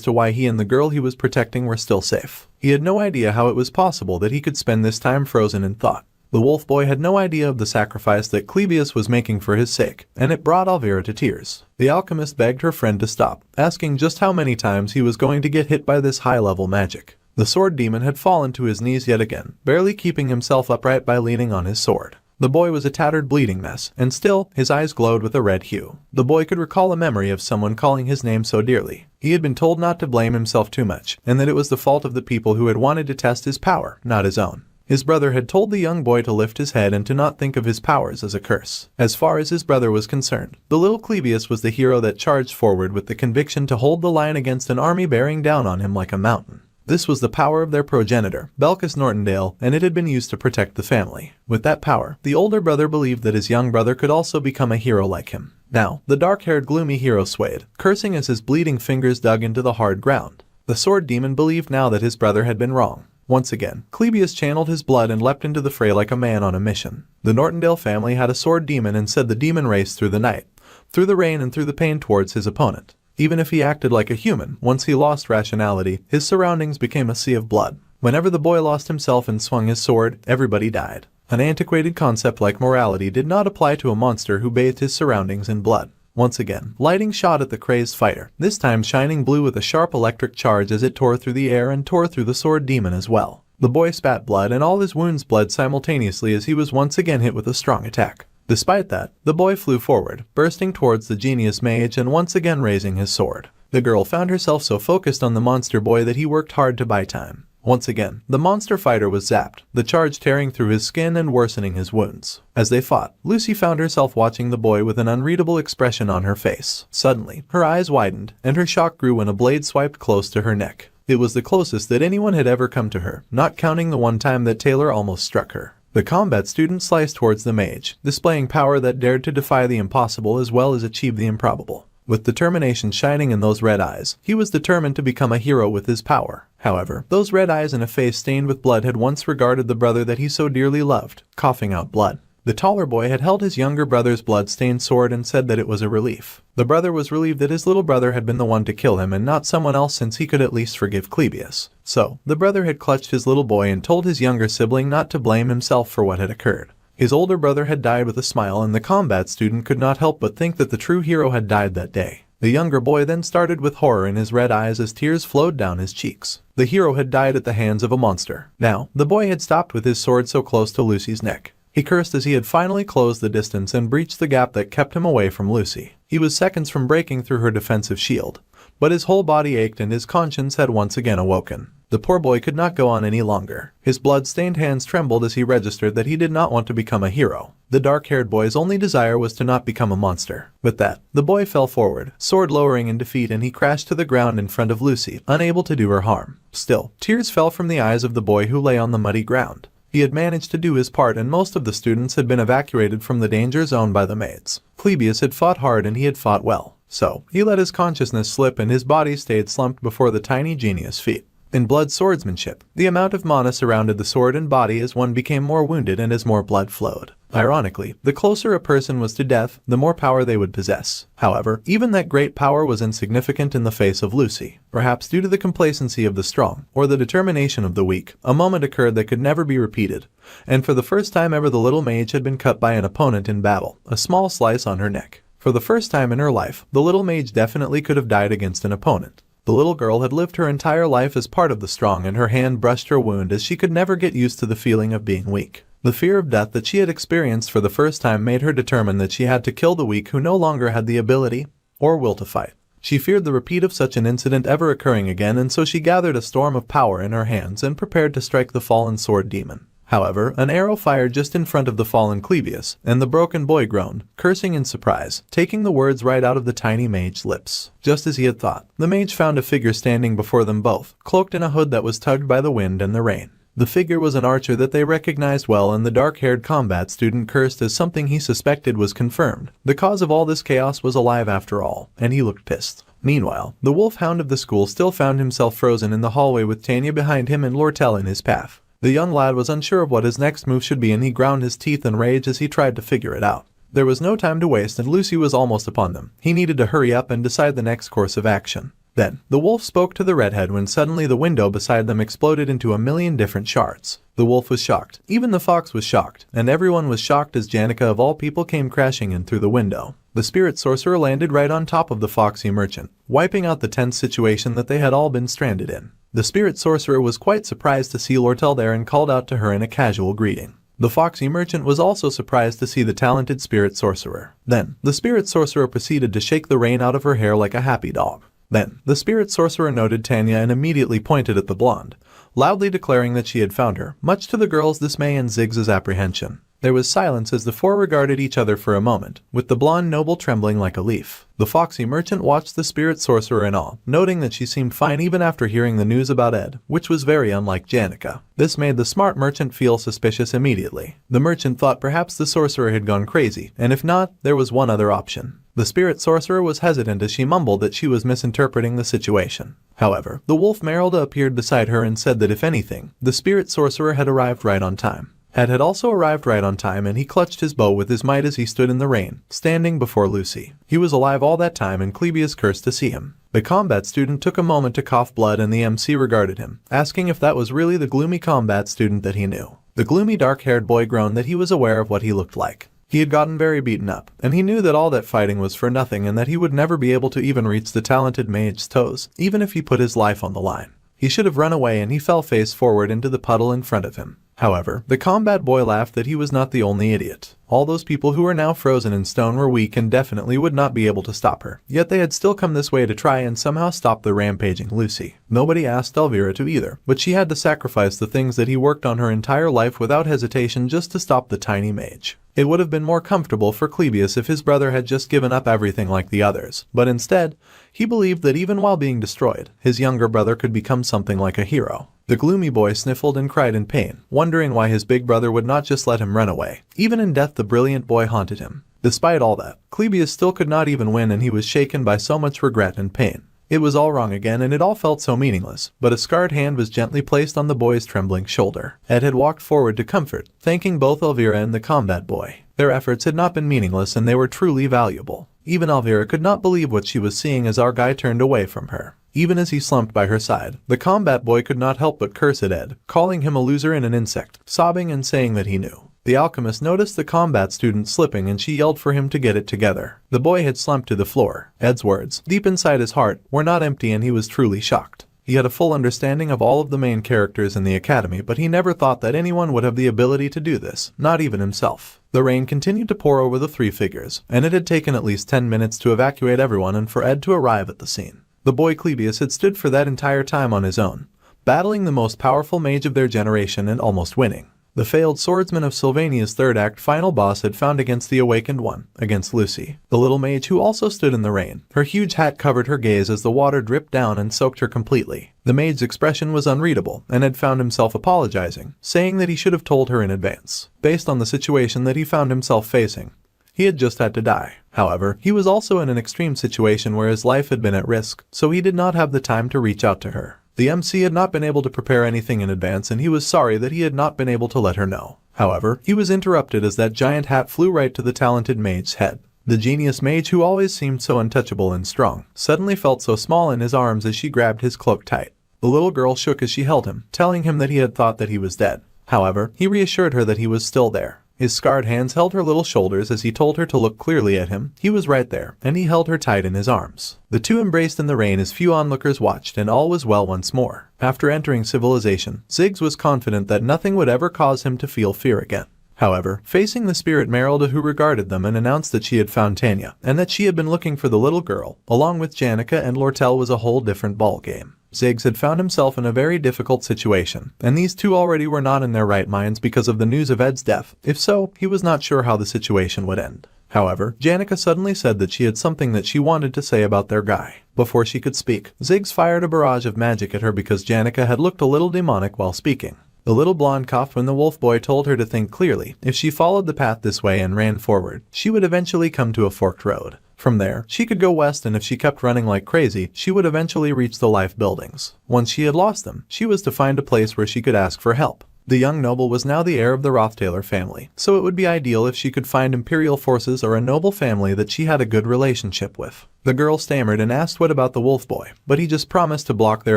to why he and the girl he was protecting were still safe. He had no idea how it was possible that he could spend this time frozen in thought. The wolf boy had no idea of the sacrifice that Clebius was making for his sake, and it brought Alvira to tears. The alchemist begged her friend to stop, asking just how many times he was going to get hit by this high-level magic. The sword demon had fallen to his knees yet again, barely keeping himself upright by leaning on his sword. The boy was a tattered bleeding mess, and still, his eyes glowed with a red hue. The boy could recall a memory of someone calling his name so dearly. He had been told not to blame himself too much, and that it was the fault of the people who had wanted to test his power, not his own. His brother had told the young boy to lift his head and to not think of his powers as a curse. As far as his brother was concerned, the little Clebius was the hero that charged forward with the conviction to hold the line against an army bearing down on him like a mountain. This was the power of their progenitor, Belcus Nortondale, and it had been used to protect the family. With that power, the older brother believed that his young brother could also become a hero like him. Now, the dark-haired gloomy hero swayed, cursing as his bleeding fingers dug into the hard ground. The sword demon believed now that his brother had been wrong. Once again, Clebius channeled his blood and leapt into the fray like a man on a mission. The Nortondale family had a sword demon and said the demon raced through the night, through the rain and through the pain towards his opponent. Even if he acted like a human, once he lost rationality, his surroundings became a sea of blood. Whenever the boy lost himself and swung his sword, everybody died. An antiquated concept like morality did not apply to a monster who bathed his surroundings in blood. Once again, lightning shot at the crazed fighter, this time shining blue with a sharp electric charge as it tore through the air and tore through the sword demon as well. The boy spat blood and all his wounds bled simultaneously as he was once again hit with a strong attack. Despite that, the boy flew forward, bursting towards the genius mage and once again raising his sword. The girl found herself so focused on the monster boy that he worked hard to buy time. Once again, the monster fighter was zapped, the charge tearing through his skin and worsening his wounds. As they fought, Lucy found herself watching the boy with an unreadable expression on her face. Suddenly, her eyes widened, and her shock grew when a blade swiped close to her neck. It was the closest that anyone had ever come to her, not counting the one time that Taylor almost struck her. The combat student sliced towards the mage, displaying power that dared to defy the impossible as well as achieve the improbable. With determination shining in those red eyes, he was determined to become a hero with his power. However, those red eyes and a face stained with blood had once regarded the brother that he so dearly loved, coughing out blood. The taller boy had held his younger brother's blood-stained sword and said that it was a relief. The brother was relieved that his little brother had been the one to kill him and not someone else, since he could at least forgive Clebius. So, the brother had clutched his little boy and told his younger sibling not to blame himself for what had occurred. His older brother had died with a smile, and the combat student could not help but think that the true hero had died that day. The younger boy then started with horror in his red eyes as tears flowed down his cheeks. The hero had died at the hands of a monster. Now, the boy had stopped with his sword so close to Lucy's neck. He cursed as he had finally closed the distance and breached the gap that kept him away from Lucy. He was seconds from breaking through her defensive shield, but his whole body ached and his conscience had once again awoken. The poor boy could not go on any longer. His blood-stained hands trembled as he registered that he did not want to become a hero. The dark-haired boy's only desire was to not become a monster. With that, the boy fell forward, sword lowering in defeat, and he crashed to the ground in front of Lucy, unable to do her harm. Still, tears fell from the eyes of the boy who lay on the muddy ground. He had managed to do his part, and most of the students had been evacuated from the danger zone by the maids. Clebius had fought hard and he had fought well. So, he let his consciousness slip and his body stayed slumped before the tiny genius feet. In blood swordsmanship, the amount of mana surrounded the sword and body as one became more wounded and as more blood flowed. Ironically, the closer a person was to death, the more power they would possess. However, even that great power was insignificant in the face of Lucy. Perhaps due to the complacency of the strong, or the determination of the weak, a moment occurred that could never be repeated, and for the first time ever the little mage had been cut by an opponent in battle, a small slice on her neck. For the first time in her life, the little mage definitely could have died against an opponent. The little girl had lived her entire life as part of the strong, and her hand brushed her wound as she could never get used to the feeling of being weak. The fear of death that she had experienced for the first time made her determine that she had to kill the weak who no longer had the ability or will to fight. She feared the repeat of such an incident ever occurring again, and so she gathered a storm of power in her hands and prepared to strike the fallen sword demon. However, an arrow fired just in front of the fallen Clebius, and the broken boy groaned, cursing in surprise, taking the words right out of the tiny mage's lips. Just as he had thought, the mage found a figure standing before them both, cloaked in a hood that was tugged by the wind and the rain. The figure was an archer that they recognized well, and the dark-haired combat student cursed as something he suspected was confirmed. The cause of all this chaos was alive after all, and he looked pissed. Meanwhile, the wolfhound of the school still found himself frozen in the hallway with Tanya behind him and Lortell in his path. The young lad was unsure of what his next move should be and he ground his teeth in rage as he tried to figure it out. There was no time to waste and Lucy was almost upon them. He needed to hurry up and decide the next course of action. Then, the wolf spoke to the redhead when suddenly the window beside them exploded into a million different shards. The wolf was shocked. Even the fox was shocked. And everyone was shocked as Janica of all people came crashing in through the window. The spirit sorcerer landed right on top of the foxy merchant, wiping out the tense situation that they had all been stranded in. The spirit sorcerer was quite surprised to see Lortell there and called out to her in a casual greeting. The foxy merchant was also surprised to see the talented spirit sorcerer. Then, the spirit sorcerer proceeded to shake the rain out of her hair like a happy dog. Then, the spirit sorcerer noted Tanya and immediately pointed at the blonde, loudly declaring that she had found her, much to the girl's dismay and Ziggs's apprehension. There was silence as the four regarded each other for a moment, with the blonde noble trembling like a leaf. The foxy merchant watched the spirit sorcerer in awe, noting that she seemed fine even after hearing the news about Ed, which was very unlike Janica. This made the smart merchant feel suspicious immediately. The merchant thought perhaps the sorcerer had gone crazy, and if not, there was one other option. The spirit sorcerer was hesitant as she mumbled that she was misinterpreting the situation. However, the wolf Merylda appeared beside her and said that if anything, the spirit sorcerer had arrived right on time. Ed had also arrived right on time and he clutched his bow with his might as he stood in the rain, standing before Lucy. He was alive all that time and Clebius cursed to see him. The combat student took a moment to cough blood and the MC regarded him, asking if that was really the gloomy combat student that he knew. The gloomy dark-haired boy groaned that he was aware of what he looked like. He had gotten very beaten up, and he knew that all that fighting was for nothing and that he would never be able to even reach the talented mage's toes, even if he put his life on the line. He should have run away and he fell face forward into the puddle in front of him. However, the combat boy laughed that he was not the only idiot. All those people who were now frozen in stone were weak and definitely would not be able to stop her. Yet they had still come this way to try and somehow stop the rampaging Lucy. Nobody asked Elvira to either, but she had to sacrifice the things that he worked on her entire life without hesitation just to stop the tiny mage. It would have been more comfortable for Clebius if his brother had just given up everything like the others, but instead, he believed that even while being destroyed, his younger brother could become something like a hero. The gloomy boy sniffled and cried in pain, wondering why his big brother would not just let him run away. Even in death the brilliant boy haunted him. Despite all that, Clebius still could not even win and he was shaken by so much regret and pain. It was all wrong again and it all felt so meaningless, but a scarred hand was gently placed on the boy's trembling shoulder. Ed had walked forward to comfort, thanking both Elvira and the combat boy. Their efforts had not been meaningless and they were truly valuable. Even Elvira could not believe what she was seeing as our guy turned away from her. Even as he slumped by her side, the combat boy could not help but curse at Ed, calling him a loser and an insect, sobbing and saying that he knew. The alchemist noticed the combat student slipping and she yelled for him to get it together. The boy had slumped to the floor. Ed's words, deep inside his heart, were not empty and he was truly shocked. He had a full understanding of all of the main characters in the academy, but he never thought that anyone would have the ability to do this, not even himself. The rain continued to pour over the three figures, and it had taken at least 10 minutes to evacuate everyone and for Ed to arrive at the scene. The boy Clebius had stood for that entire time on his own, battling the most powerful mage of their generation and almost winning. The failed swordsman of Sylvania's third act final boss had found against the awakened one, against Lucy, the little mage who also stood in the rain. Her huge hat covered her gaze as the water dripped down and soaked her completely. The mage's expression was unreadable, and had found himself apologizing, saying that he should have told her in advance, based on the situation that he found himself facing. He had just had to die. However, he was also in an extreme situation where his life had been at risk, so he did not have the time to reach out to her. The MC had not been able to prepare anything in advance and he was sorry that he had not been able to let her know. However, he was interrupted as that giant hat flew right to the talented mage's head. The genius mage, who always seemed so untouchable and strong, suddenly felt so small in his arms as she grabbed his cloak tight. The little girl shook as she held him, telling him that he had thought that he was dead. However, he reassured her that he was still there. His scarred hands held her little shoulders as he told her to look clearly at him. He was right there, and he held her tight in his arms. The two embraced in the rain as few onlookers watched, and all was well once more. After entering civilization, Ziggs was confident that nothing would ever cause him to feel fear again. However, facing the spirit Merylda, who regarded them and announced that she had found Tanya, and that she had been looking for the little girl, along with Janica and Lortell, was a whole different ballgame. Ziggs had found himself in a very difficult situation, and these two already were not in their right minds because of the news of Ed's death. If so, he was not sure how the situation would end. However, Janica suddenly said that she had something that she wanted to say about their guy. Before she could speak, Ziggs fired a barrage of magic at her because Janica had looked a little demonic while speaking. The little blonde coughed when the wolf boy told her to think clearly. If she followed the path this way and ran forward, she would eventually come to a forked road. From there, she could go west, and if she kept running like crazy, she would eventually reach the life buildings. Once she had lost them, she was to find a place where she could ask for help. The young noble was now the heir of the Roth Taylor family, so it would be ideal if she could find imperial forces or a noble family that she had a good relationship with. The girl stammered and asked what about the wolf boy, but he just promised to block their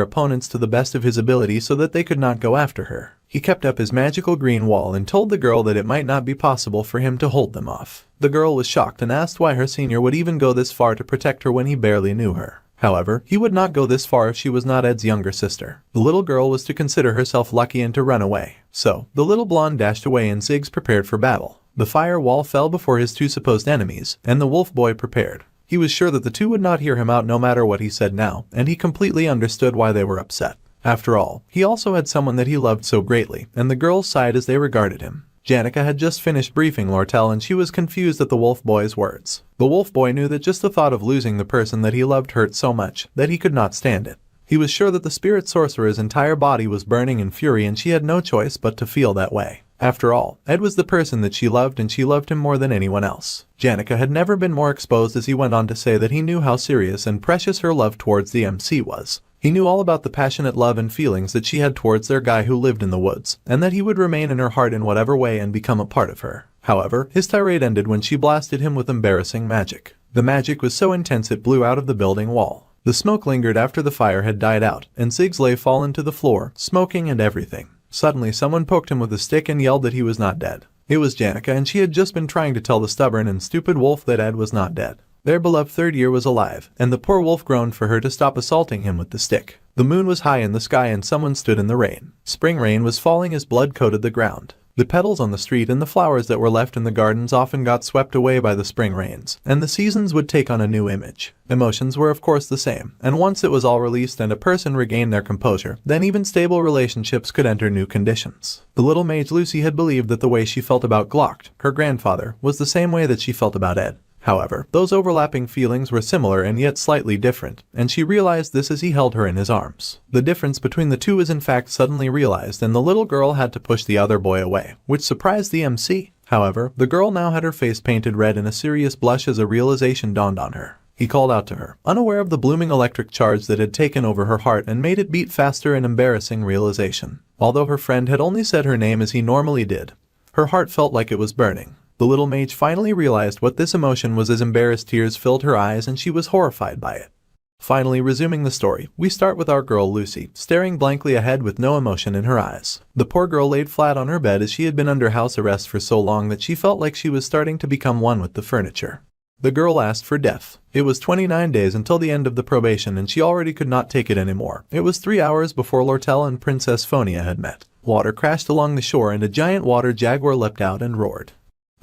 opponents to the best of his ability so that they could not go after her. He kept up his magical green wall and told the girl that it might not be possible for him to hold them off. The girl was shocked and asked why her senior would even go this far to protect her when he barely knew her. However, he would not go this far if she was not Ed's younger sister. The little girl was to consider herself lucky and to run away. So, the little blonde dashed away and Ziggs prepared for battle. The fire wall fell before his two supposed enemies, and the wolf boy prepared. He was sure that the two would not hear him out no matter what he said now, and he completely understood why they were upset. After all, he also had someone that he loved so greatly, and the girls sighed as they regarded him. Janica had just finished briefing Lortell and she was confused at the wolf boy's words. The wolf boy knew that just the thought of losing the person that he loved hurt so much that he could not stand it. He was sure that the spirit sorcerer's entire body was burning in fury and she had no choice but to feel that way. After all, Ed was the person that she loved and she loved him more than anyone else. Janica had never been more exposed as he went on to say that he knew how serious and precious her love towards the MC was. He knew all about the passionate love and feelings that she had towards their guy who lived in the woods, and that he would remain in her heart in whatever way and become a part of her. However, his tirade ended when she blasted him with embarrassing magic. The magic was so intense it blew out of the building wall. The smoke lingered after the fire had died out, and Ziggs lay fallen to the floor, smoking and everything. Suddenly someone poked him with a stick and yelled that he was not dead. It was Janica, and she had just been trying to tell the stubborn and stupid wolf that Ed was not dead. Their beloved third year was alive, and the poor wolf groaned for her to stop assaulting him with the stick. The moon was high in the sky and someone stood in the rain. Spring rain was falling as blood coated the ground. The petals on the street and the flowers that were left in the gardens often got swept away by the spring rains, and the seasons would take on a new image. Emotions were of course the same, and once it was all released and a person regained their composure, then even stable relationships could enter new conditions. The little mage Lucy had believed that the way she felt about Glock, her grandfather, was the same way that she felt about Ed. However, those overlapping feelings were similar and yet slightly different, and she realized this as he held her in his arms. The difference between the two was in fact suddenly realized, and the little girl had to push the other boy away, which surprised the MC. However, the girl now had her face painted red and a serious blush as a realization dawned on her. He called out to her, unaware of the blooming electric charge that had taken over her heart and made it beat faster, an embarrassing realization. Although her friend had only said her name as he normally did, her heart felt like it was burning. The little mage finally realized what this emotion was as embarrassed tears filled her eyes and she was horrified by it. Finally, resuming the story, we start with our girl Lucy, staring blankly ahead with no emotion in her eyes. The poor girl laid flat on her bed as she had been under house arrest for so long that she felt like she was starting to become one with the furniture. The girl asked for death. It was 29 days until the end of the probation and she already could not take it anymore. It was 3 hours before Lortell and Princess Fiona had met. Water crashed along the shore and a giant water jaguar leapt out and roared.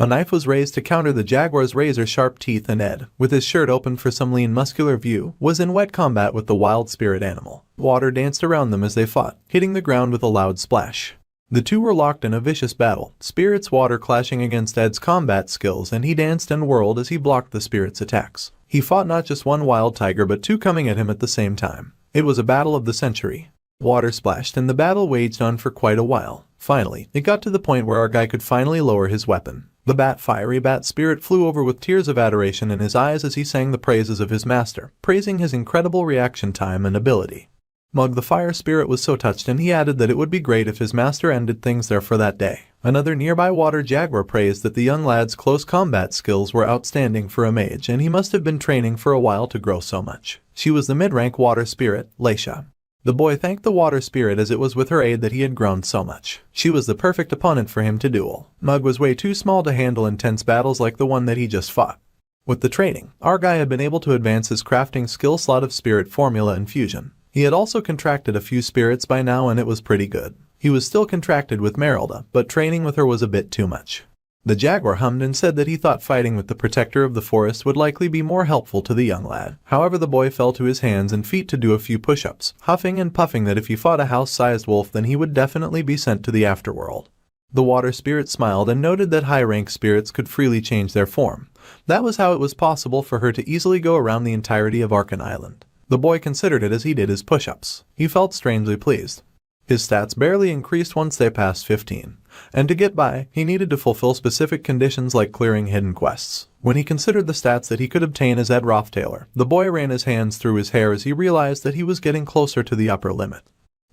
A knife was raised to counter the jaguar's razor-sharp teeth, and Ed, with his shirt open for some lean muscular view, was in wet combat with the wild spirit animal. Water danced around them as they fought, hitting the ground with a loud splash. The two were locked in a vicious battle, spirit's water clashing against Ed's combat skills, and he danced and whirled as he blocked the spirit's attacks. He fought not just one wild tiger but two coming at him at the same time. It was a battle of the century. Water splashed and the battle waged on for quite a while. Finally, it got to the point where our guy could finally lower his weapon. The fiery bat spirit flew over with tears of adoration in his eyes as he sang the praises of his master, praising his incredible reaction time and ability. Mug the fire spirit was so touched, and he added that it would be great if his master ended things there for that day. Another nearby water jaguar praised that the young lad's close combat skills were outstanding for a mage, and he must have been training for a while to grow so much. She was the mid-rank water spirit, Leisha. The boy thanked the water spirit as it was with her aid that he had grown so much. She was the perfect opponent for him to duel. Mug was way too small to handle intense battles like the one that he just fought. With the training, our guy had been able to advance his crafting skill slot of spirit formula and fusion. He had also contracted a few spirits by now and it was pretty good. He was still contracted with Merelda, but training with her was a bit too much. The jaguar hummed and said that he thought fighting with the protector of the forest would likely be more helpful to the young lad. However, the boy fell to his hands and feet to do a few push-ups, huffing and puffing that if he fought a house-sized wolf then he would definitely be sent to the afterworld. The water spirit smiled and noted that high-rank spirits could freely change their form. That was how it was possible for her to easily go around the entirety of Arkan Island. The boy considered it as he did his push-ups. He felt strangely pleased. His stats barely increased once they passed 15. And to get by, he needed to fulfill specific conditions like clearing hidden quests. When he considered the stats that he could obtain as Ed Roth Taylor, the boy ran his hands through his hair as he realized that he was getting closer to the upper limit.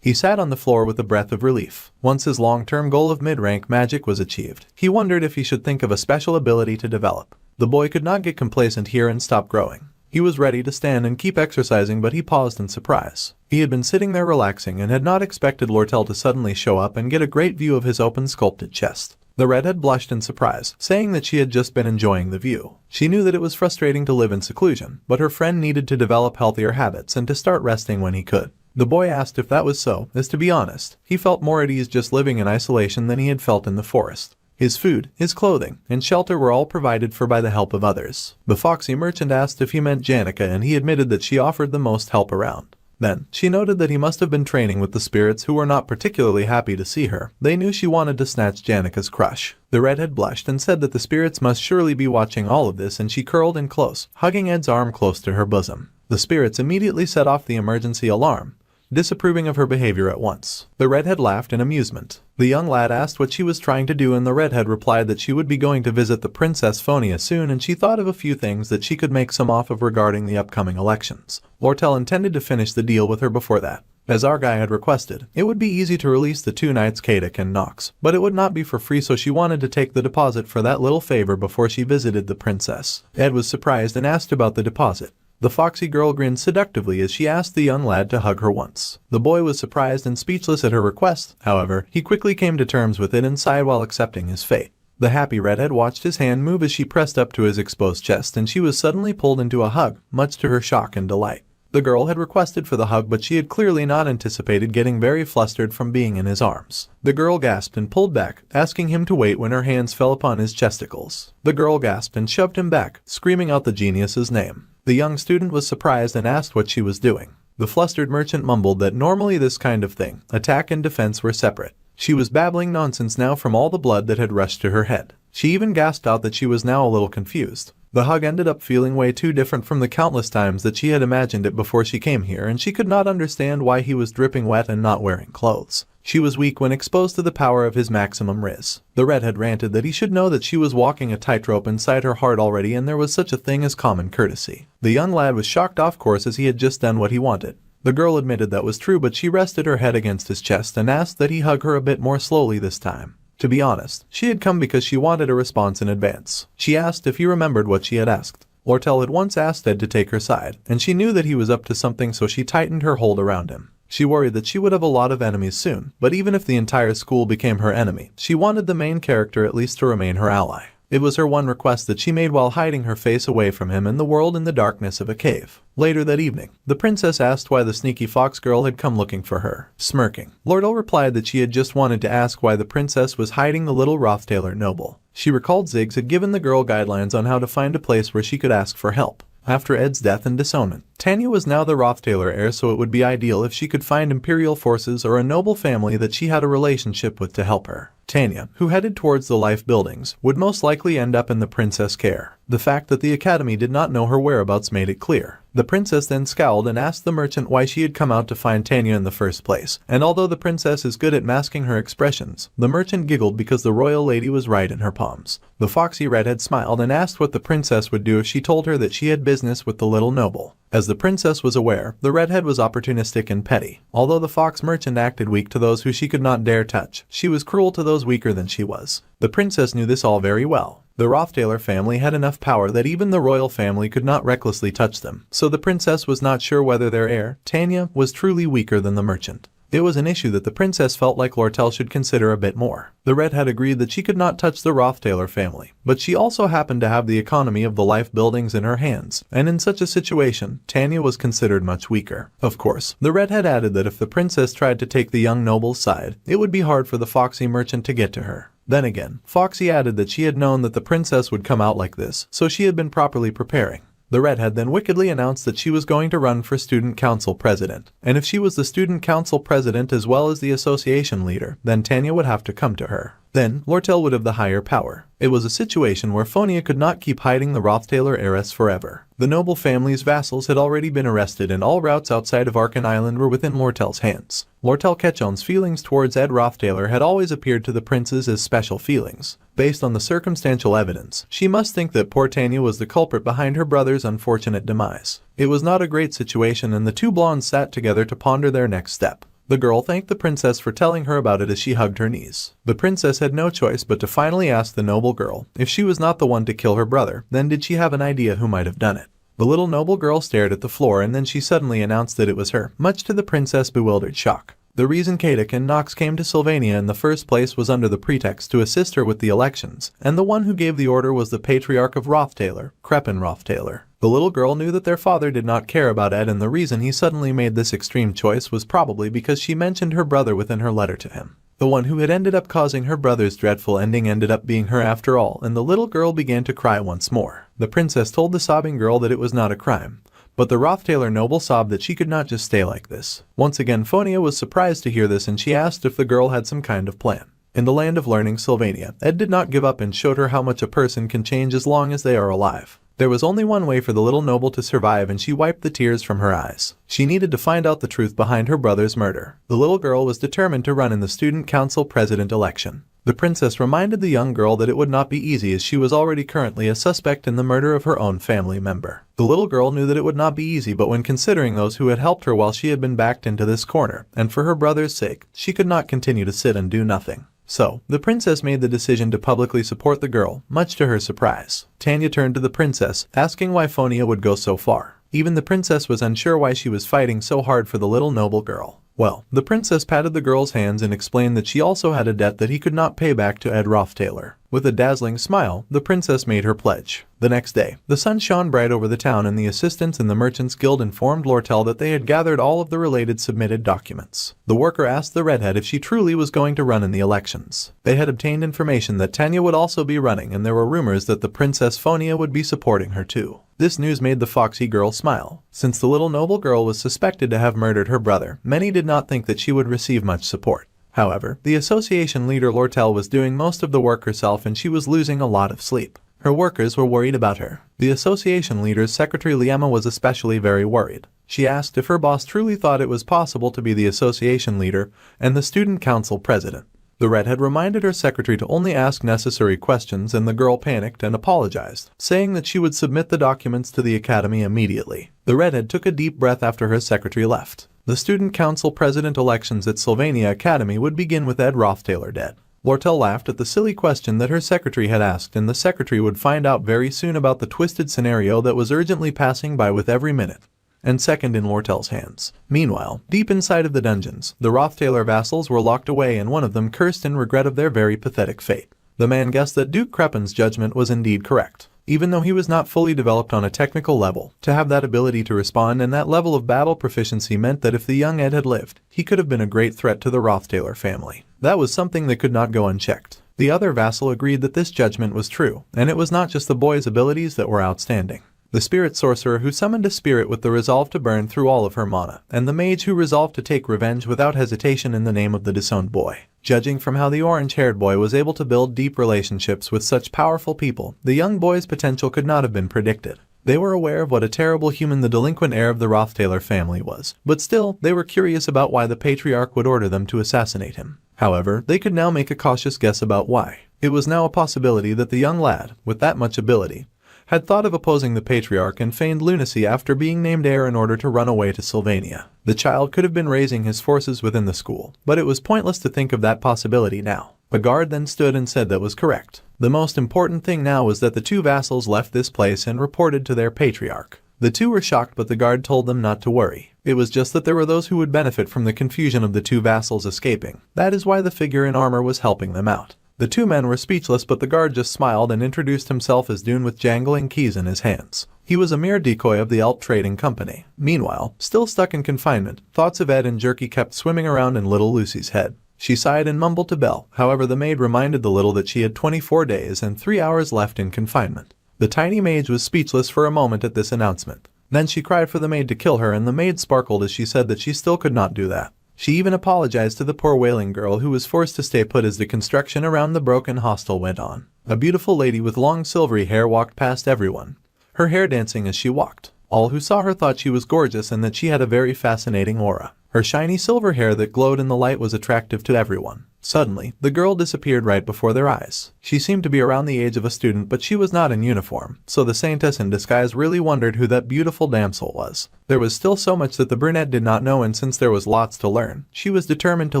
He sat on the floor with a breath of relief. Once his long-term goal of mid-rank magic was achieved, he wondered if he should think of a special ability to develop. The boy could not get complacent here and stop growing. He was ready to stand and keep exercising, but he paused in surprise. He had been sitting there relaxing and had not expected Lortell to suddenly show up and get a great view of his open sculpted chest. The redhead blushed in surprise, saying that she had just been enjoying the view. She knew that it was frustrating to live in seclusion, but her friend needed to develop healthier habits and to start resting when he could. The boy asked if that was so, as to be honest, he felt more at ease just living in isolation than he had felt in the forest. His food, his clothing, and shelter were all provided for by the help of others. The foxy merchant asked if he meant Janica, and he admitted that she offered the most help around. Then, she noted that he must have been training with the spirits, who were not particularly happy to see her. They knew she wanted to snatch Janica's crush. The redhead blushed and said that the spirits must surely be watching all of this, and she curled in close, hugging Ed's arm close to her bosom. The spirits immediately set off the emergency alarm, disapproving of her behavior at once. The redhead laughed in amusement. The young lad asked what she was trying to do, and the redhead replied that she would be going to visit the Princess Fiona soon, and she thought of a few things that she could make some off of regarding the upcoming elections. Lortell intended to finish the deal with her before that. As our guy had requested, it would be easy to release the two knights Kadik and Nox, but it would not be for free, so she wanted to take the deposit for that little favor before she visited the princess. Ed was surprised and asked about the deposit. The foxy girl grinned seductively as she asked the young lad to hug her once. The boy was surprised and speechless at her request. However, he quickly came to terms with it and sighed while accepting his fate. The happy redhead watched his hand move as she pressed up to his exposed chest, and she was suddenly pulled into a hug, much to her shock and delight. The girl had requested for the hug, but she had clearly not anticipated getting very flustered from being in his arms. The girl gasped and pulled back, asking him to wait when her hands fell upon his chesticles. The girl gasped and shoved him back, screaming out the genius's name. The young student was surprised and asked what she was doing. The flustered merchant mumbled that normally this kind of thing, attack and defense, were separate. She was babbling nonsense now from all the blood that had rushed to her head. She even gasped out that she was now a little confused. The hug ended up feeling way too different from the countless times that she had imagined it before she came here, and she could not understand why he was dripping wet and not wearing clothes. She was weak when exposed to the power of his maximum riz. The redhead ranted that he should know that she was walking a tightrope inside her heart already, and there was such a thing as common courtesy. The young lad was shocked off course as he had just done what he wanted. The girl admitted that was true, but she rested her head against his chest and asked that he hug her a bit more slowly this time. To be honest, she had come because she wanted a response in advance. She asked if he remembered what she had asked. Lortell had once asked Ed to take her side, and she knew that he was up to something, so she tightened her hold around him. She worried that she would have a lot of enemies soon, but even if the entire school became her enemy, she wanted the main character at least to remain her ally. It was her one request that she made while hiding her face away from him and the world in the darkness of a cave. Later that evening, the princess asked why the sneaky fox girl had come looking for her. Smirking, Lortell replied that she had just wanted to ask why the princess was hiding the little Roth Taylor noble. She recalled Ziggs had given the girl guidelines on how to find a place where she could ask for help. After Ed's death and disownment, Tanya was now the Roth Taylor heir, so it would be ideal if she could find imperial forces or a noble family that she had a relationship with to help her. Tanya, who headed towards the life buildings, would most likely end up in the princess' care. The fact that the academy did not know her whereabouts made it clear. The princess then scowled and asked the merchant why she had come out to find Tanya in the first place, and although the princess is good at masking her expressions, the merchant giggled because the royal lady was right in her palms. The foxy redhead smiled and asked what the princess would do if she told her that she had business with the little noble. As the princess was aware, the redhead was opportunistic and petty. Although the fox merchant acted weak to those who she could not dare touch, she was cruel to those weaker than she was. The princess knew this all very well. The Roth Taylor family had enough power that even the royal family could not recklessly touch them, so the princess was not sure whether their heir, Tanya, was truly weaker than the merchant. It was an issue that the princess felt like Lortell should consider a bit more. The redhead agreed that she could not touch the Roth Taylor family, but she also happened to have the economy of the life buildings in her hands, and in such a situation, Tanya was considered much weaker. Of course, the redhead added that if the princess tried to take the young noble's side, it would be hard for the foxy merchant to get to her. Then again, Foxy added that she had known that the princess would come out like this, so she had been properly preparing. The redhead then wickedly announced that she was going to run for student council president, and if she was the student council president as well as the association leader, then Tanya would have to come to her. Then, Lortell would have the higher power. It was a situation where Fonia could not keep hiding the Roth Taylor heiress forever. The noble family's vassals had already been arrested and all routes outside of Arkan Island were within Lortell's hands. Lortell Ketchon's feelings towards Ed Roth Taylor had always appeared to the princes as special feelings. Based on the circumstantial evidence, she must think that poor Tanya was the culprit behind her brother's unfortunate demise. It was not a great situation and the two blondes sat together to ponder their next step. The girl thanked the princess for telling her about it as she hugged her knees. The princess had no choice but to finally ask the noble girl if she was not the one to kill her brother, then did she have an idea who might have done it. The little noble girl stared at the floor and then she suddenly announced that it was her, much to the princess' bewildered shock. The reason Kadak and Nox came to Sylvania in the first place was under the pretext to assist her with the elections, and the one who gave the order was the patriarch of Roth Taylor, Crepin Roth Taylor. The little girl knew that their father did not care about Ed and the reason he suddenly made this extreme choice was probably because she mentioned her brother within her letter to him. The one who had ended up causing her brother's dreadful ending ended up being her after all, and the little girl began to cry once more. The princess told the sobbing girl that it was not a crime. But the Roth Taylor noble sobbed that she could not just stay like this. Once again Fonia was surprised to hear this and she asked if the girl had some kind of plan. In the land of learning Sylvania, Ed did not give up and showed her how much a person can change as long as they are alive. There was only one way for the little noble to survive and she wiped the tears from her eyes. She needed to find out the truth behind her brother's murder. The little girl was determined to run in the student council president election. The princess reminded the young girl that it would not be easy as she was already currently a suspect in the murder of her own family member. The little girl knew that it would not be easy, but when considering those who had helped her while she had been backed into this corner, and for her brother's sake, she could not continue to sit and do nothing. So, the princess made the decision to publicly support the girl, much to her surprise. Tanya turned to the princess, asking why Fonia would go so far. Even the princess was unsure why she was fighting so hard for the little noble girl. Well, the princess patted the girl's hands and explained that she also had a debt that he could not pay back to Ed Roth Taylor. With a dazzling smile, the princess made her pledge. The next day, the sun shone bright over the town and the assistants in the Merchants Guild informed Lortell that they had gathered all of the related submitted documents. The worker asked the redhead if she truly was going to run in the elections. They had obtained information that Tanya would also be running and there were rumors that the Princess Fonia would be supporting her too. This news made the foxy girl smile. Since the little noble girl was suspected to have murdered her brother, many did not think that she would receive much support. However, the association leader Lortell was doing most of the work herself and she was losing a lot of sleep. Her workers were worried about her. The association leader's secretary Liema was especially very worried. She asked if her boss truly thought it was possible to be the association leader and the student council president. The redhead reminded her secretary to only ask necessary questions and the girl panicked and apologized, saying that she would submit the documents to the academy immediately. The redhead took a deep breath after her secretary left. The student council president elections at Sylvania Academy would begin with Ed Roth Taylor dead. Lortell laughed at the silly question that her secretary had asked and the secretary would find out very soon about the twisted scenario that was urgently passing by with every minute. And second in Lortell's hands. Meanwhile, deep inside of the dungeons, the Roth Taylor vassals were locked away and one of them cursed in regret of their very pathetic fate. The man guessed that Duke Crepin's judgment was indeed correct. Even though he was not fully developed on a technical level, to have that ability to respond and that level of battle proficiency meant that if the young Ed had lived, he could have been a great threat to the Roth Taylor family. That was something that could not go unchecked. The other vassal agreed that this judgment was true, and it was not just the boy's abilities that were outstanding. The spirit sorcerer who summoned a spirit with the resolve to burn through all of her mana, and the mage who resolved to take revenge without hesitation in the name of the disowned boy. Judging from how the orange-haired boy was able to build deep relationships with such powerful people, the young boy's potential could not have been predicted. They were aware of what a terrible human the delinquent heir of the Roth Taylor family was, but still, they were curious about why the patriarch would order them to assassinate him. However, they could now make a cautious guess about why. It was now a possibility that the young lad, with that much ability, had thought of opposing the patriarch and feigned lunacy after being named heir in order to run away to Sylvania. The child could have been raising his forces within the school, but it was pointless to think of that possibility now. A guard then stood and said that was correct. The most important thing now was that the two vassals left this place and reported to their patriarch. The two were shocked, but the guard told them not to worry. It was just that there were those who would benefit from the confusion of the two vassals escaping. That is why the figure in armor was helping them out. The two men were speechless, but the guard just smiled and introduced himself as Dune with jangling keys in his hands. He was a mere decoy of the Elp Trading Company. Meanwhile, still stuck in confinement, thoughts of Ed and Jerky kept swimming around in little Lucy's head. She sighed and mumbled to Belle. However, the maid reminded the little that she had 24 days and 3 hours left in confinement. The tiny mage was speechless for a moment at this announcement. Then she cried for the maid to kill her, and the maid sparkled as she said that she still could not do that. She even apologized to the poor wailing girl who was forced to stay put as the construction around the broken hostel went on. A beautiful lady with long silvery hair walked past everyone, her hair dancing as she walked. All who saw her thought she was gorgeous and that she had a very fascinating aura. Her shiny silver hair that glowed in the light was attractive to everyone. Suddenly, the girl disappeared right before their eyes. She seemed to be around the age of a student, but she was not in uniform, so the Saintess in disguise really wondered who that beautiful damsel was. There was still so much that the brunette did not know, and since there was lots to learn, she was determined to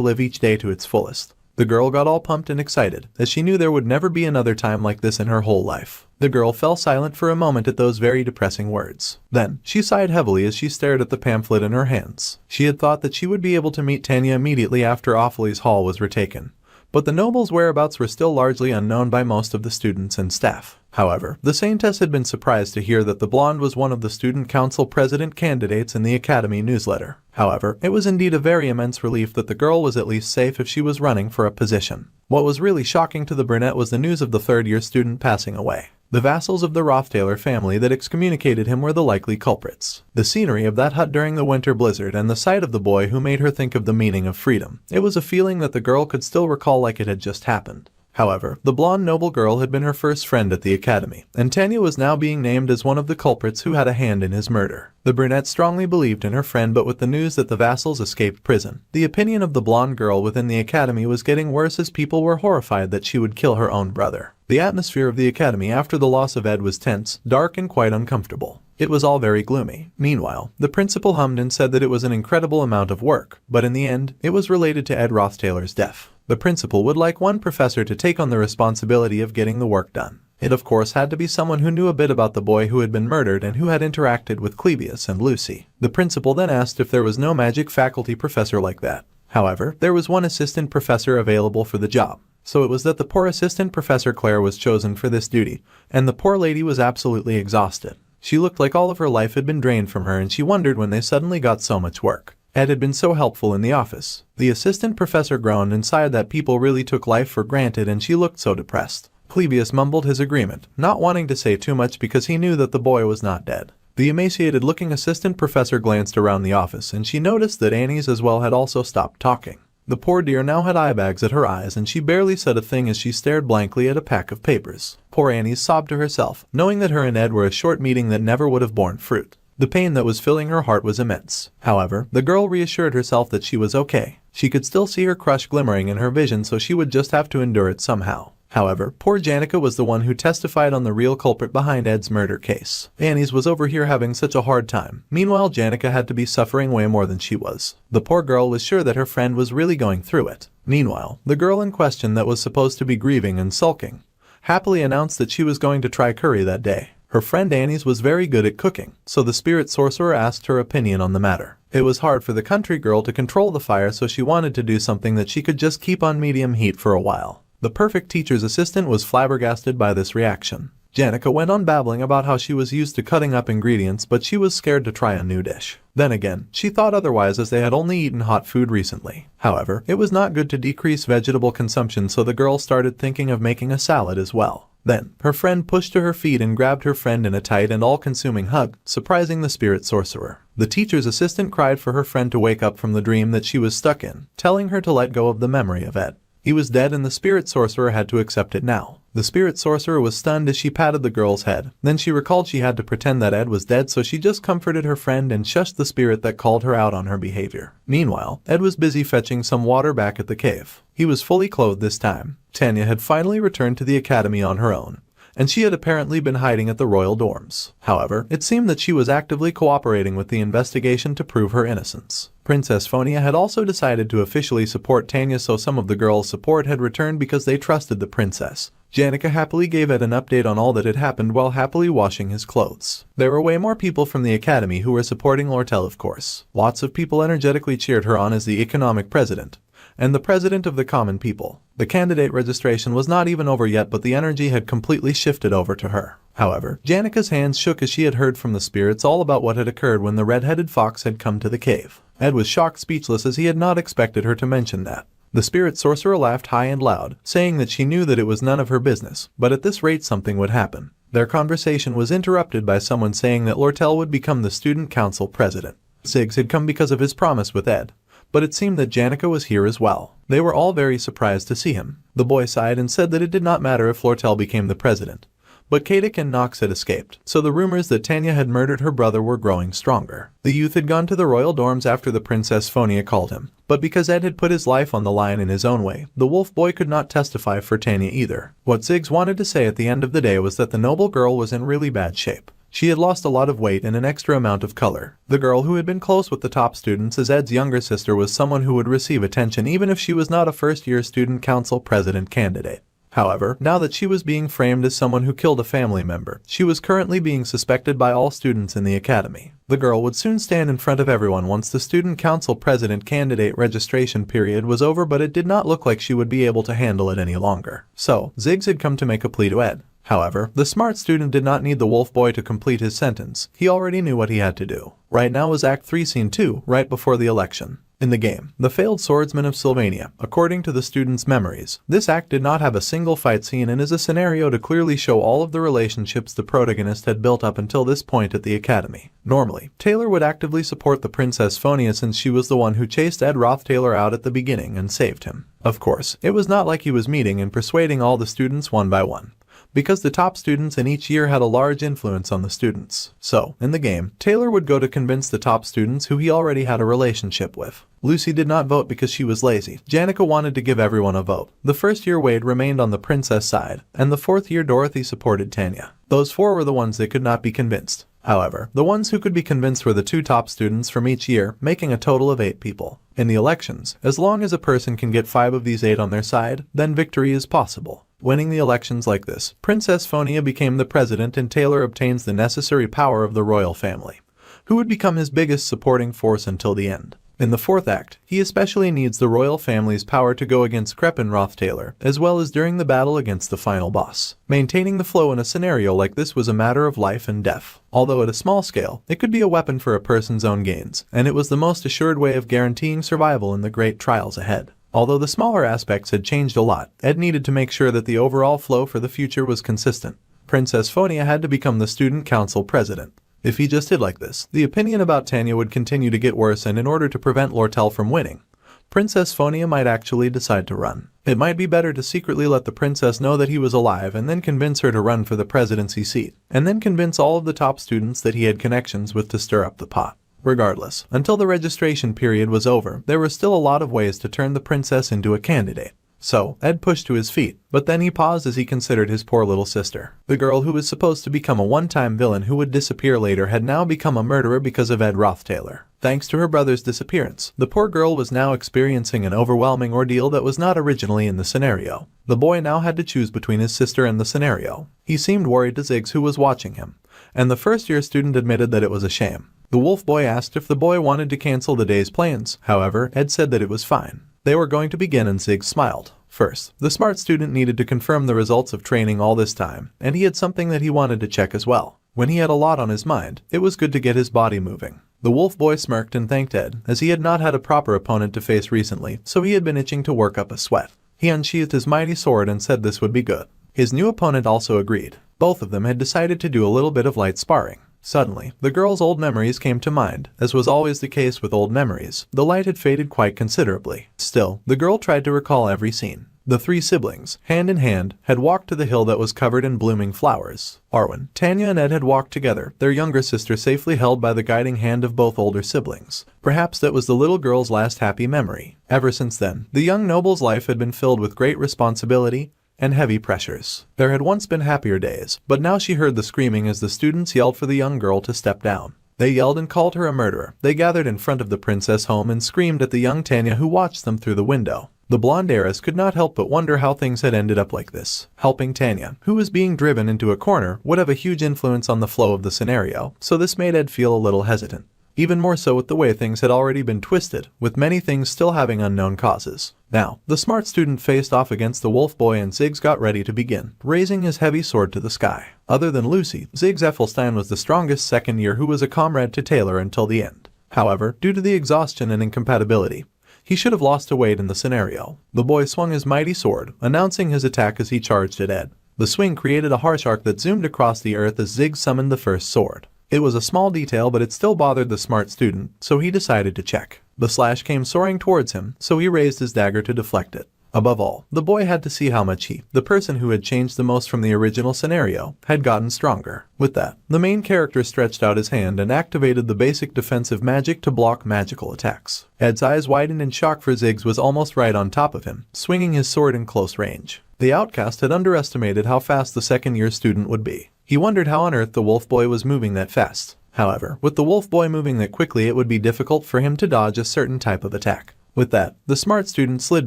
live each day to its fullest. The girl got all pumped and excited, as she knew there would never be another time like this in her whole life. The girl fell silent for a moment at those very depressing words. Then, she sighed heavily as she stared at the pamphlet in her hands. She had thought that she would be able to meet Tanya immediately after Offles Hall was retaken, but the noble's whereabouts were still largely unknown by most of the students and staff. However, the Saintess had been surprised to hear that the blonde was one of the student council president candidates in the academy newsletter. However, it was indeed a very immense relief that the girl was at least safe if she was running for a position. What was really shocking to the brunette was the news of the third-year student passing away. The vassals of the Ed Roth Taylor family that excommunicated him were the likely culprits. The scenery of that hut during the winter blizzard and the sight of the boy who made her think of the meaning of freedom. It was a feeling that the girl could still recall like it had just happened. However, the blonde noble girl had been her first friend at the academy, and Tanya was now being named as one of the culprits who had a hand in his murder. The brunette strongly believed in her friend, but with the news that the vassals escaped prison, the opinion of the blonde girl within the academy was getting worse as people were horrified that she would kill her own brother. The atmosphere of the academy after the loss of Ed was tense, dark, and quite uncomfortable. It was all very gloomy. Meanwhile, the principal hummed and said that it was an incredible amount of work, but in the end, it was related to Ed Roth Taylor's death. The principal would like one professor to take on the responsibility of getting the work done. It of course had to be someone who knew a bit about the boy who had been murdered and who had interacted with Clebius and Lucy. The principal then asked if there was no magic faculty professor like that. However, there was one assistant professor available for the job. So it was that the poor assistant professor Claire was chosen for this duty, and the poor lady was absolutely exhausted. She looked like all of her life had been drained from her, and she wondered when they suddenly got so much work. Ed had been so helpful in the office. The assistant professor groaned and sighed that people really took life for granted, and she looked so depressed. Clebius mumbled his agreement, not wanting to say too much because he knew that the boy was not dead. The emaciated-looking assistant professor glanced around the office, and she noticed that Annie's as well had also stopped talking. The poor dear now had eye bags at her eyes, and she barely said a thing as she stared blankly at a pack of papers. Poor Annie sobbed to herself, knowing that her and Ed were a short meeting that never would have borne fruit. The pain that was filling her heart was immense. However, the girl reassured herself that she was okay. She could still see her crush glimmering in her vision, so she would just have to endure it somehow. However, poor Janica was the one who testified on the real culprit behind Ed's murder case. Annie's was over here having such a hard time. Meanwhile, Janica had to be suffering way more than she was. The poor girl was sure that her friend was really going through it. Meanwhile, the girl in question that was supposed to be grieving and sulking happily announced that she was going to try curry that day. Her friend Annie's was very good at cooking, so the spirit sorcerer asked her opinion on the matter. It was hard for the country girl to control the fire, so she wanted to do something that she could just keep on medium heat for a while. The perfect teacher's assistant was flabbergasted by this reaction. Janica went on babbling about how she was used to cutting up ingredients, but she was scared to try a new dish. Then again, she thought otherwise as they had only eaten hot food recently. However, it was not good to decrease vegetable consumption, so the girl started thinking of making a salad as well. Then, her friend pushed to her feet and grabbed her friend in a tight and all-consuming hug, surprising the spirit sorcerer. The teacher's assistant cried for her friend to wake up from the dream that she was stuck in, telling her to let go of the memory of Ed. He was dead, and the spirit sorcerer had to accept it now. The spirit sorcerer was stunned as she patted the girl's head. Then she recalled she had to pretend that Ed was dead, so she just comforted her friend and shushed the spirit that called her out on her behavior. Meanwhile, Ed was busy fetching some water back at the cave. He was fully clothed this time. Tanya had finally returned to the academy on her own, and she had apparently been hiding at the royal dorms. However, it seemed that she was actively cooperating with the investigation to prove her innocence. Princess Fiona had also decided to officially support Tanya, so some of the girls' support had returned because they trusted the princess. Janica happily gave Ed an update on all that had happened while happily washing his clothes. There were way more people from the academy who were supporting Lortell, of course. Lots of people energetically cheered her on as the economic president and the president of the common people. The candidate registration was not even over yet, but the energy had completely shifted over to her. However, Janica's hands shook as she had heard from the spirits all about what had occurred when the red-headed fox had come to the cave. Ed was shocked speechless as he had not expected her to mention that. The spirit sorcerer laughed high and loud, saying that she knew that it was none of her business, but at this rate something would happen. Their conversation was interrupted by someone saying that Lortell would become the student council president. Ziggs had come because of his promise with Ed, but it seemed that Janica was here as well. They were all very surprised to see him. The boy sighed and said that it did not matter if Lortell became the president. But Kadik and Nox had escaped, so the rumors that Tanya had murdered her brother were growing stronger. The youth had gone to the royal dorms after the Princess Fiona called him, but because Ed had put his life on the line in his own way, the wolf boy could not testify for Tanya either. What Ziggs wanted to say at the end of the day was that the noble girl was in really bad shape. She had lost a lot of weight and an extra amount of color. The girl who had been close with the top students as Ed's younger sister was someone who would receive attention even if she was not a first-year student council president candidate. However, now that she was being framed as someone who killed a family member, she was currently being suspected by all students in the academy. The girl would soon stand in front of everyone once the student council president candidate registration period was over, but it did not look like she would be able to handle it any longer. So, Ziggs had come to make a plea to Ed. However, the smart student did not need the wolf boy to complete his sentence. He already knew what he had to do. Right now was Act 3 Scene 2, right before the election. In the game, The Failed Swordsman of Sylvania, according to the students' memories, this act did not have a single fight scene and is a scenario to clearly show all of the relationships the protagonist had built up until this point at the academy. Normally, Taylor would actively support the Princess Fiona since she was the one who chased Ed Roth Taylor out at the beginning and saved him. Of course, it was not like he was meeting and persuading all the students one by one, because the top students in each year had a large influence on the students. So, in the game, Taylor would go to convince the top students who he already had a relationship with. Lucy did not vote because she was lazy. Janica wanted to give everyone a vote. The first year Wade remained on the princess side, and the fourth year Dorothy supported Tanya. Those four were the ones that could not be convinced. However, the ones who could be convinced were the two top students from each year, making a total of 8 people. In the elections, as long as a person can get 5 of these 8 on their side, then victory is possible. Winning the elections like this, Princess Fiona became the president and Taylor obtains the necessary power of the royal family, who would become his biggest supporting force until the end. In the fourth act, he especially needs the royal family's power to go against Crepin Roth Taylor, as well as during the battle against the final boss. Maintaining the flow in a scenario like this was a matter of life and death. Although at a small scale, it could be a weapon for a person's own gains, and it was the most assured way of guaranteeing survival in the great trials ahead. Although the smaller aspects had changed a lot, Ed needed to make sure that the overall flow for the future was consistent. Princess Fiona had to become the student council president. If he just did like this, the opinion about Tanya would continue to get worse, and in order to prevent Lortell from winning, Princess Fiona might actually decide to run. It might be better to secretly let the princess know that he was alive and then convince her to run for the presidency seat, and then convince all of the top students that he had connections with to stir up the pot. Regardless, until the registration period was over, there were still a lot of ways to turn the princess into a candidate. So, Ed pushed to his feet, but then he paused as he considered his poor little sister. The girl who was supposed to become a one-time villain who would disappear later had now become a murderer because of Ed Roth Taylor. Thanks to her brother's disappearance, the poor girl was now experiencing an overwhelming ordeal that was not originally in the scenario. The boy now had to choose between his sister and the scenario. He seemed worried to Ziggs, who was watching him, and the first-year student admitted that it was a shame. The wolf boy asked if the boy wanted to cancel the day's plans. However, Ed said that it was fine. They were going to begin, and Ziggs smiled. First, the smart student needed to confirm the results of training all this time, and he had something that he wanted to check as well. When he had a lot on his mind, it was good to get his body moving. The wolf boy smirked and thanked Ed, as he had not had a proper opponent to face recently, so he had been itching to work up a sweat. He unsheathed his mighty sword and said this would be good. His new opponent also agreed. Both of them had decided to do a little bit of light sparring. Suddenly, the girl's old memories came to mind. As was always the case with old memories, the light had faded quite considerably. Still, the girl tried to recall every scene. The 3 siblings, hand in hand, had walked to the hill that was covered in blooming flowers. Arwen, Tanya and Ed had walked together, their younger sister safely held by the guiding hand of both older siblings. Perhaps that was the little girl's last happy memory. Ever since then, the young noble's life had been filled with great responsibility and heavy pressures. There had once been happier days, but now she heard the screaming as the students yelled for the young girl to step down. They yelled and called her a murderer. They gathered in front of the princess home and screamed at the young Tanya, who watched them through the window. The blonde heiress could not help but wonder how things had ended up like this. Helping Tanya, who was being driven into a corner, would have a huge influence on the flow of the scenario, so this made Ed feel a little hesitant. Even more so with the way things had already been twisted, with many things still having unknown causes. Now, the smart student faced off against the wolf boy, and Ziggs got ready to begin, raising his heavy sword to the sky. Other than Lucy, Ziggs Ethelstein was the strongest second year who was a comrade to Taylor until the end. However, due to the exhaustion and incompatibility, he should have lost to Wade in the scenario. The boy swung his mighty sword, announcing his attack as he charged at Ed. The swing created a harsh arc that zoomed across the earth as Ziggs summoned the first sword. It was a small detail, but it still bothered the smart student, so he decided to check. The slash came soaring towards him, so he raised his dagger to deflect it. Above all, the boy had to see how much he, the person who had changed the most from the original scenario, had gotten stronger. With that, the main character stretched out his hand and activated the basic defensive magic to block magical attacks. Ed's eyes widened in shock, for Ziggs was almost right on top of him, swinging his sword in close range. The outcast had underestimated how fast the second-year student would be. He wondered how on earth the wolf boy was moving that fast. However, with the wolf boy moving that quickly, it would be difficult for him to dodge a certain type of attack. With that, the smart student slid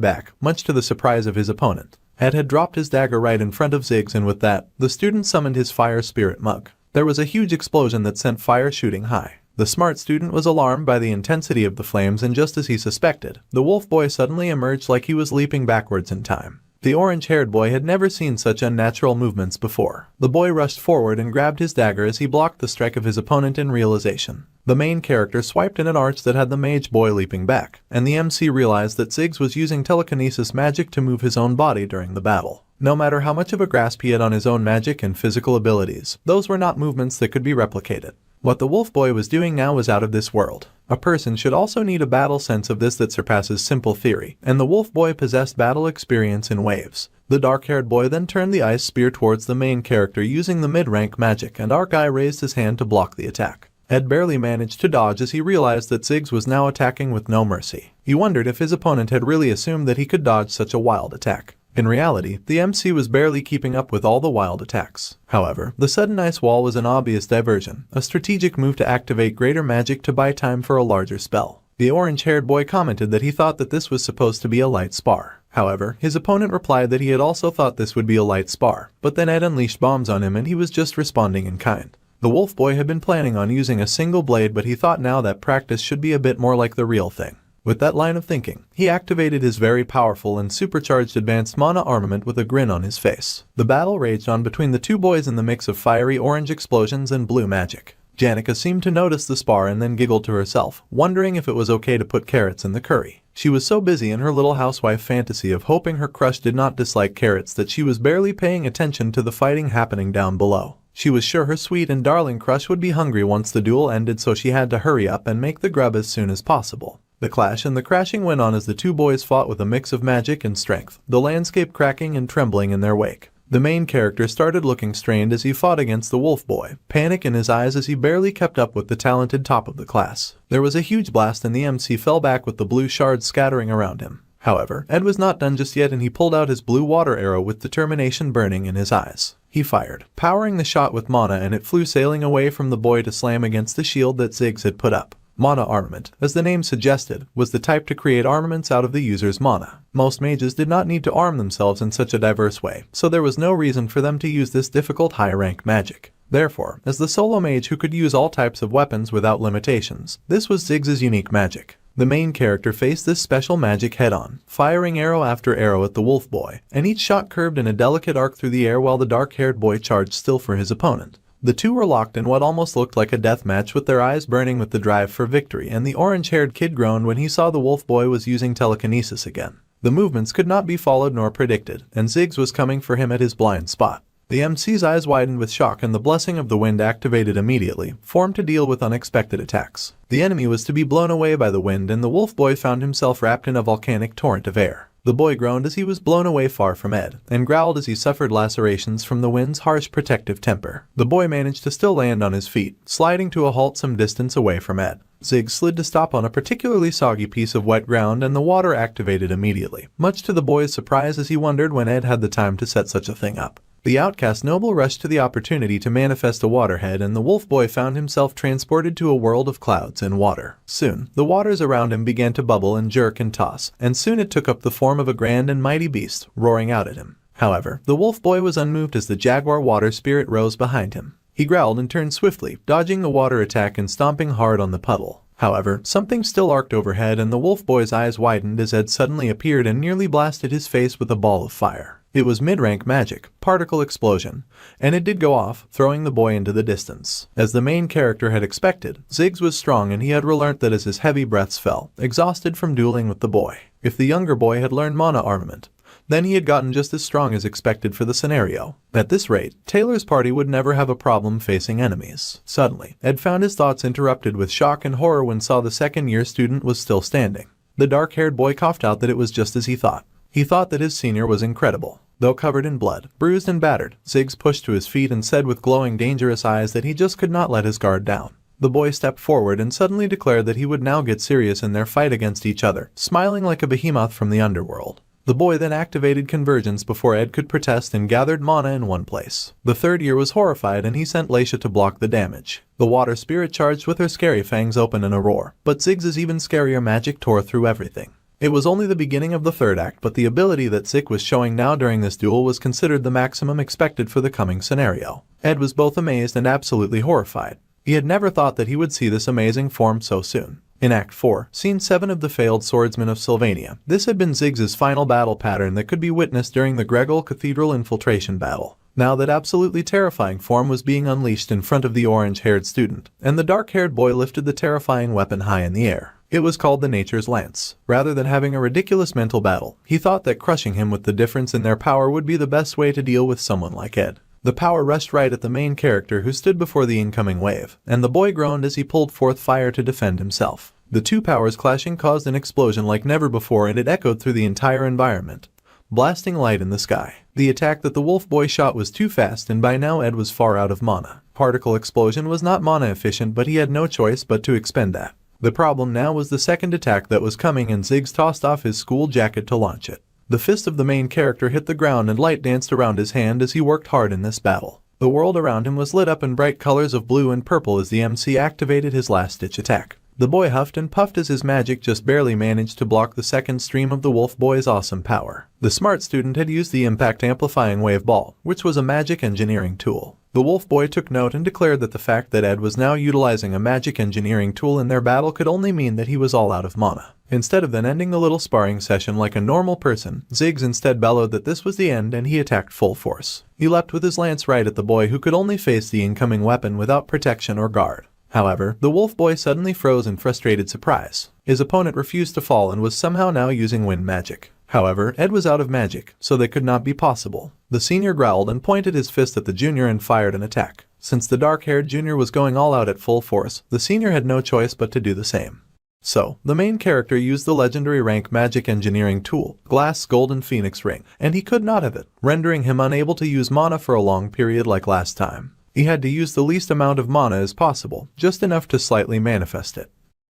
back, much to the surprise of his opponent. Ed had dropped his dagger right in front of Ziggs, and with that, the student summoned his fire spirit mug. There was a huge explosion that sent fire shooting high. The smart student was alarmed by the intensity of the flames, and just as he suspected, the wolf boy suddenly emerged like he was leaping backwards in time. The orange-haired boy had never seen such unnatural movements before. The boy rushed forward and grabbed his dagger as he blocked the strike of his opponent in realization. The main character swiped in an arch that had the mage boy leaping back, and the MC realized that Ziggs was using telekinesis magic to move his own body during the battle. No matter how much of a grasp he had on his own magic and physical abilities, those were not movements that could be replicated. What the wolf boy was doing now was out of this world. A person should also need a battle sense of this that surpasses simple theory, and the wolf boy possessed battle experience in waves. The dark-haired boy then turned the ice spear towards the main character using the mid-rank magic, and our guy raised his hand to block the attack. Ed barely managed to dodge as he realized that Ziggs was now attacking with no mercy. He wondered if his opponent had really assumed that he could dodge such a wild attack. In reality, the MC was barely keeping up with all the wild attacks. However, the sudden ice wall was an obvious diversion, a strategic move to activate greater magic to buy time for a larger spell. The orange-haired boy commented that he thought that this was supposed to be a light spar. However, his opponent replied that he had also thought this would be a light spar, but then Ed unleashed bombs on him and he was just responding in kind. The wolf boy had been planning on using a single blade, but he thought now that practice should be a bit more like the real thing. With that line of thinking, he activated his very powerful and supercharged advanced mana armament with a grin on his face. The battle raged on between the two boys in the mix of fiery orange explosions and blue magic. Janica seemed to notice the spar and then giggled to herself, wondering if it was okay to put carrots in the curry. She was so busy in her little housewife fantasy of hoping her crush did not dislike carrots that she was barely paying attention to the fighting happening down below. She was sure her sweet and darling crush would be hungry once the duel ended, so she had to hurry up and make the grub as soon as possible. The clash and the crashing went on as the two boys fought with a mix of magic and strength, the landscape cracking and trembling in their wake. The main character started looking strained as he fought against the wolf boy, panic in his eyes as he barely kept up with the talented top of the class. There was a huge blast and the MC fell back with the blue shards scattering around him. However, Ed was not done just yet, and he pulled out his blue water arrow with determination burning in his eyes. He fired, powering the shot with mana, and it flew sailing away from the boy to slam against the shield that Ziggs had put up. Mana armament, as the name suggested, was the type to create armaments out of the user's mana. Most mages did not need to arm themselves in such a diverse way, so there was no reason for them to use this difficult high-rank magic. Therefore, as the solo mage who could use all types of weapons without limitations, this was Ziggs' unique magic. The main character faced this special magic head-on, firing arrow after arrow at the wolf boy, and each shot curved in a delicate arc through the air while the dark-haired boy charged still for his opponent. The two were locked in what almost looked like a death match, with their eyes burning with the drive for victory, and the orange-haired kid groaned when he saw the wolf boy was using telekinesis again. The movements could not be followed nor predicted, and Ziggs was coming for him at his blind spot. The MC's eyes widened with shock, and the blessing of the wind activated immediately, formed to deal with unexpected attacks. The enemy was to be blown away by the wind, and the wolf boy found himself wrapped in a volcanic torrent of air. The boy groaned as he was blown away far from Ed, and growled as he suffered lacerations from the wind's harsh protective temper. The boy managed to still land on his feet, sliding to a halt some distance away from Ed. Ziggs slid to stop on a particularly soggy piece of wet ground, and the water activated immediately, much to the boy's surprise as he wondered when Ed had the time to set such a thing up. The outcast noble rushed to the opportunity to manifest a waterhead, and the wolf boy found himself transported to a world of clouds and water. Soon, the waters around him began to bubble and jerk and toss, and soon it took up the form of a grand and mighty beast, roaring out at him. However, the wolf boy was unmoved as the jaguar water spirit rose behind him. He growled and turned swiftly, dodging the water attack and stomping hard on the puddle. However, something still arced overhead, and the wolf boy's eyes widened as Ed suddenly appeared and nearly blasted his face with a ball of fire. It was mid-rank magic, particle explosion, and it did go off, throwing the boy into the distance. As the main character had expected, Ziggs was strong, and he had relearned that as his heavy breaths fell, exhausted from dueling with the boy. If the younger boy had learned mana armament, Then he had gotten just as strong as expected for the scenario. At this rate, Taylor's party would never have a problem facing enemies. Suddenly, Ed found his thoughts interrupted with shock and horror when saw the second-year student was still standing. The dark-haired boy coughed out that it was just as he thought. He thought that his senior was incredible. Though covered in blood, bruised and battered, Ziggs pushed to his feet and said with glowing dangerous eyes that he just could not let his guard down. The boy stepped forward and suddenly declared that he would now get serious in their fight against each other, smiling like a behemoth from the underworld. The boy then activated convergence before Ed could protest and gathered mana in one place. The third year was horrified and he sent Laisha to block the damage. The water spirit charged with her scary fangs open in a roar, but Ziggs' even scarier magic tore through everything. It was only the beginning of the third act, but the ability that Zik was showing now during this duel was considered the maximum expected for the coming scenario. Ed was both amazed and absolutely horrified. He had never thought that he would see this amazing form so soon. In Act 4, Scene 7 of The Failed Swordsman of Sylvania, this had been Ziggs' final battle pattern that could be witnessed during the Gregol Cathedral infiltration battle. Now that absolutely terrifying form was being unleashed in front of the orange-haired student, and the dark-haired boy lifted the terrifying weapon high in the air. It was called the Nature's Lance. Rather than having a ridiculous mental battle, he thought that crushing him with the difference in their power would be the best way to deal with someone like Ed. The power rushed right at the main character who stood before the incoming wave, and the boy groaned as he pulled forth fire to defend himself. The two powers clashing caused an explosion like never before and it echoed through the entire environment, blasting light in the sky. The attack that the wolf boy shot was too fast and by now Ed was far out of mana. Particle explosion was not mana efficient but he had no choice but to expend that. The problem now was the second attack that was coming and Ziggs tossed off his school jacket to launch it. The fist of the main character hit the ground and light danced around his hand as he worked hard in this battle. The world around him was lit up in bright colors of blue and purple as the MC activated his last-ditch attack. The boy huffed and puffed as his magic just barely managed to block the second stream of the wolf boy's awesome power. The smart student had used the impact amplifying wave ball, which was a magic engineering tool. The wolf boy took note and declared that the fact that Ed was now utilizing a magic engineering tool in their battle could only mean that he was all out of mana. Instead of then ending the little sparring session like a normal person, Ziggs instead bellowed that this was the end and he attacked full force. He leapt with his lance right at the boy who could only face the incoming weapon without protection or guard. However, the wolf boy suddenly froze in frustrated surprise. His opponent refused to fall and was somehow now using wind magic. However, Ed was out of magic, so that could not be possible. The senior growled and pointed his fist at the junior and fired an attack. Since the dark-haired junior was going all out at full force, the senior had no choice but to do the same. So, the main character used the legendary rank magic engineering tool, Glass Golden Phoenix Ring, and he could not have it, rendering him unable to use mana for a long period like last time. He had to use the least amount of mana as possible, just enough to slightly manifest it.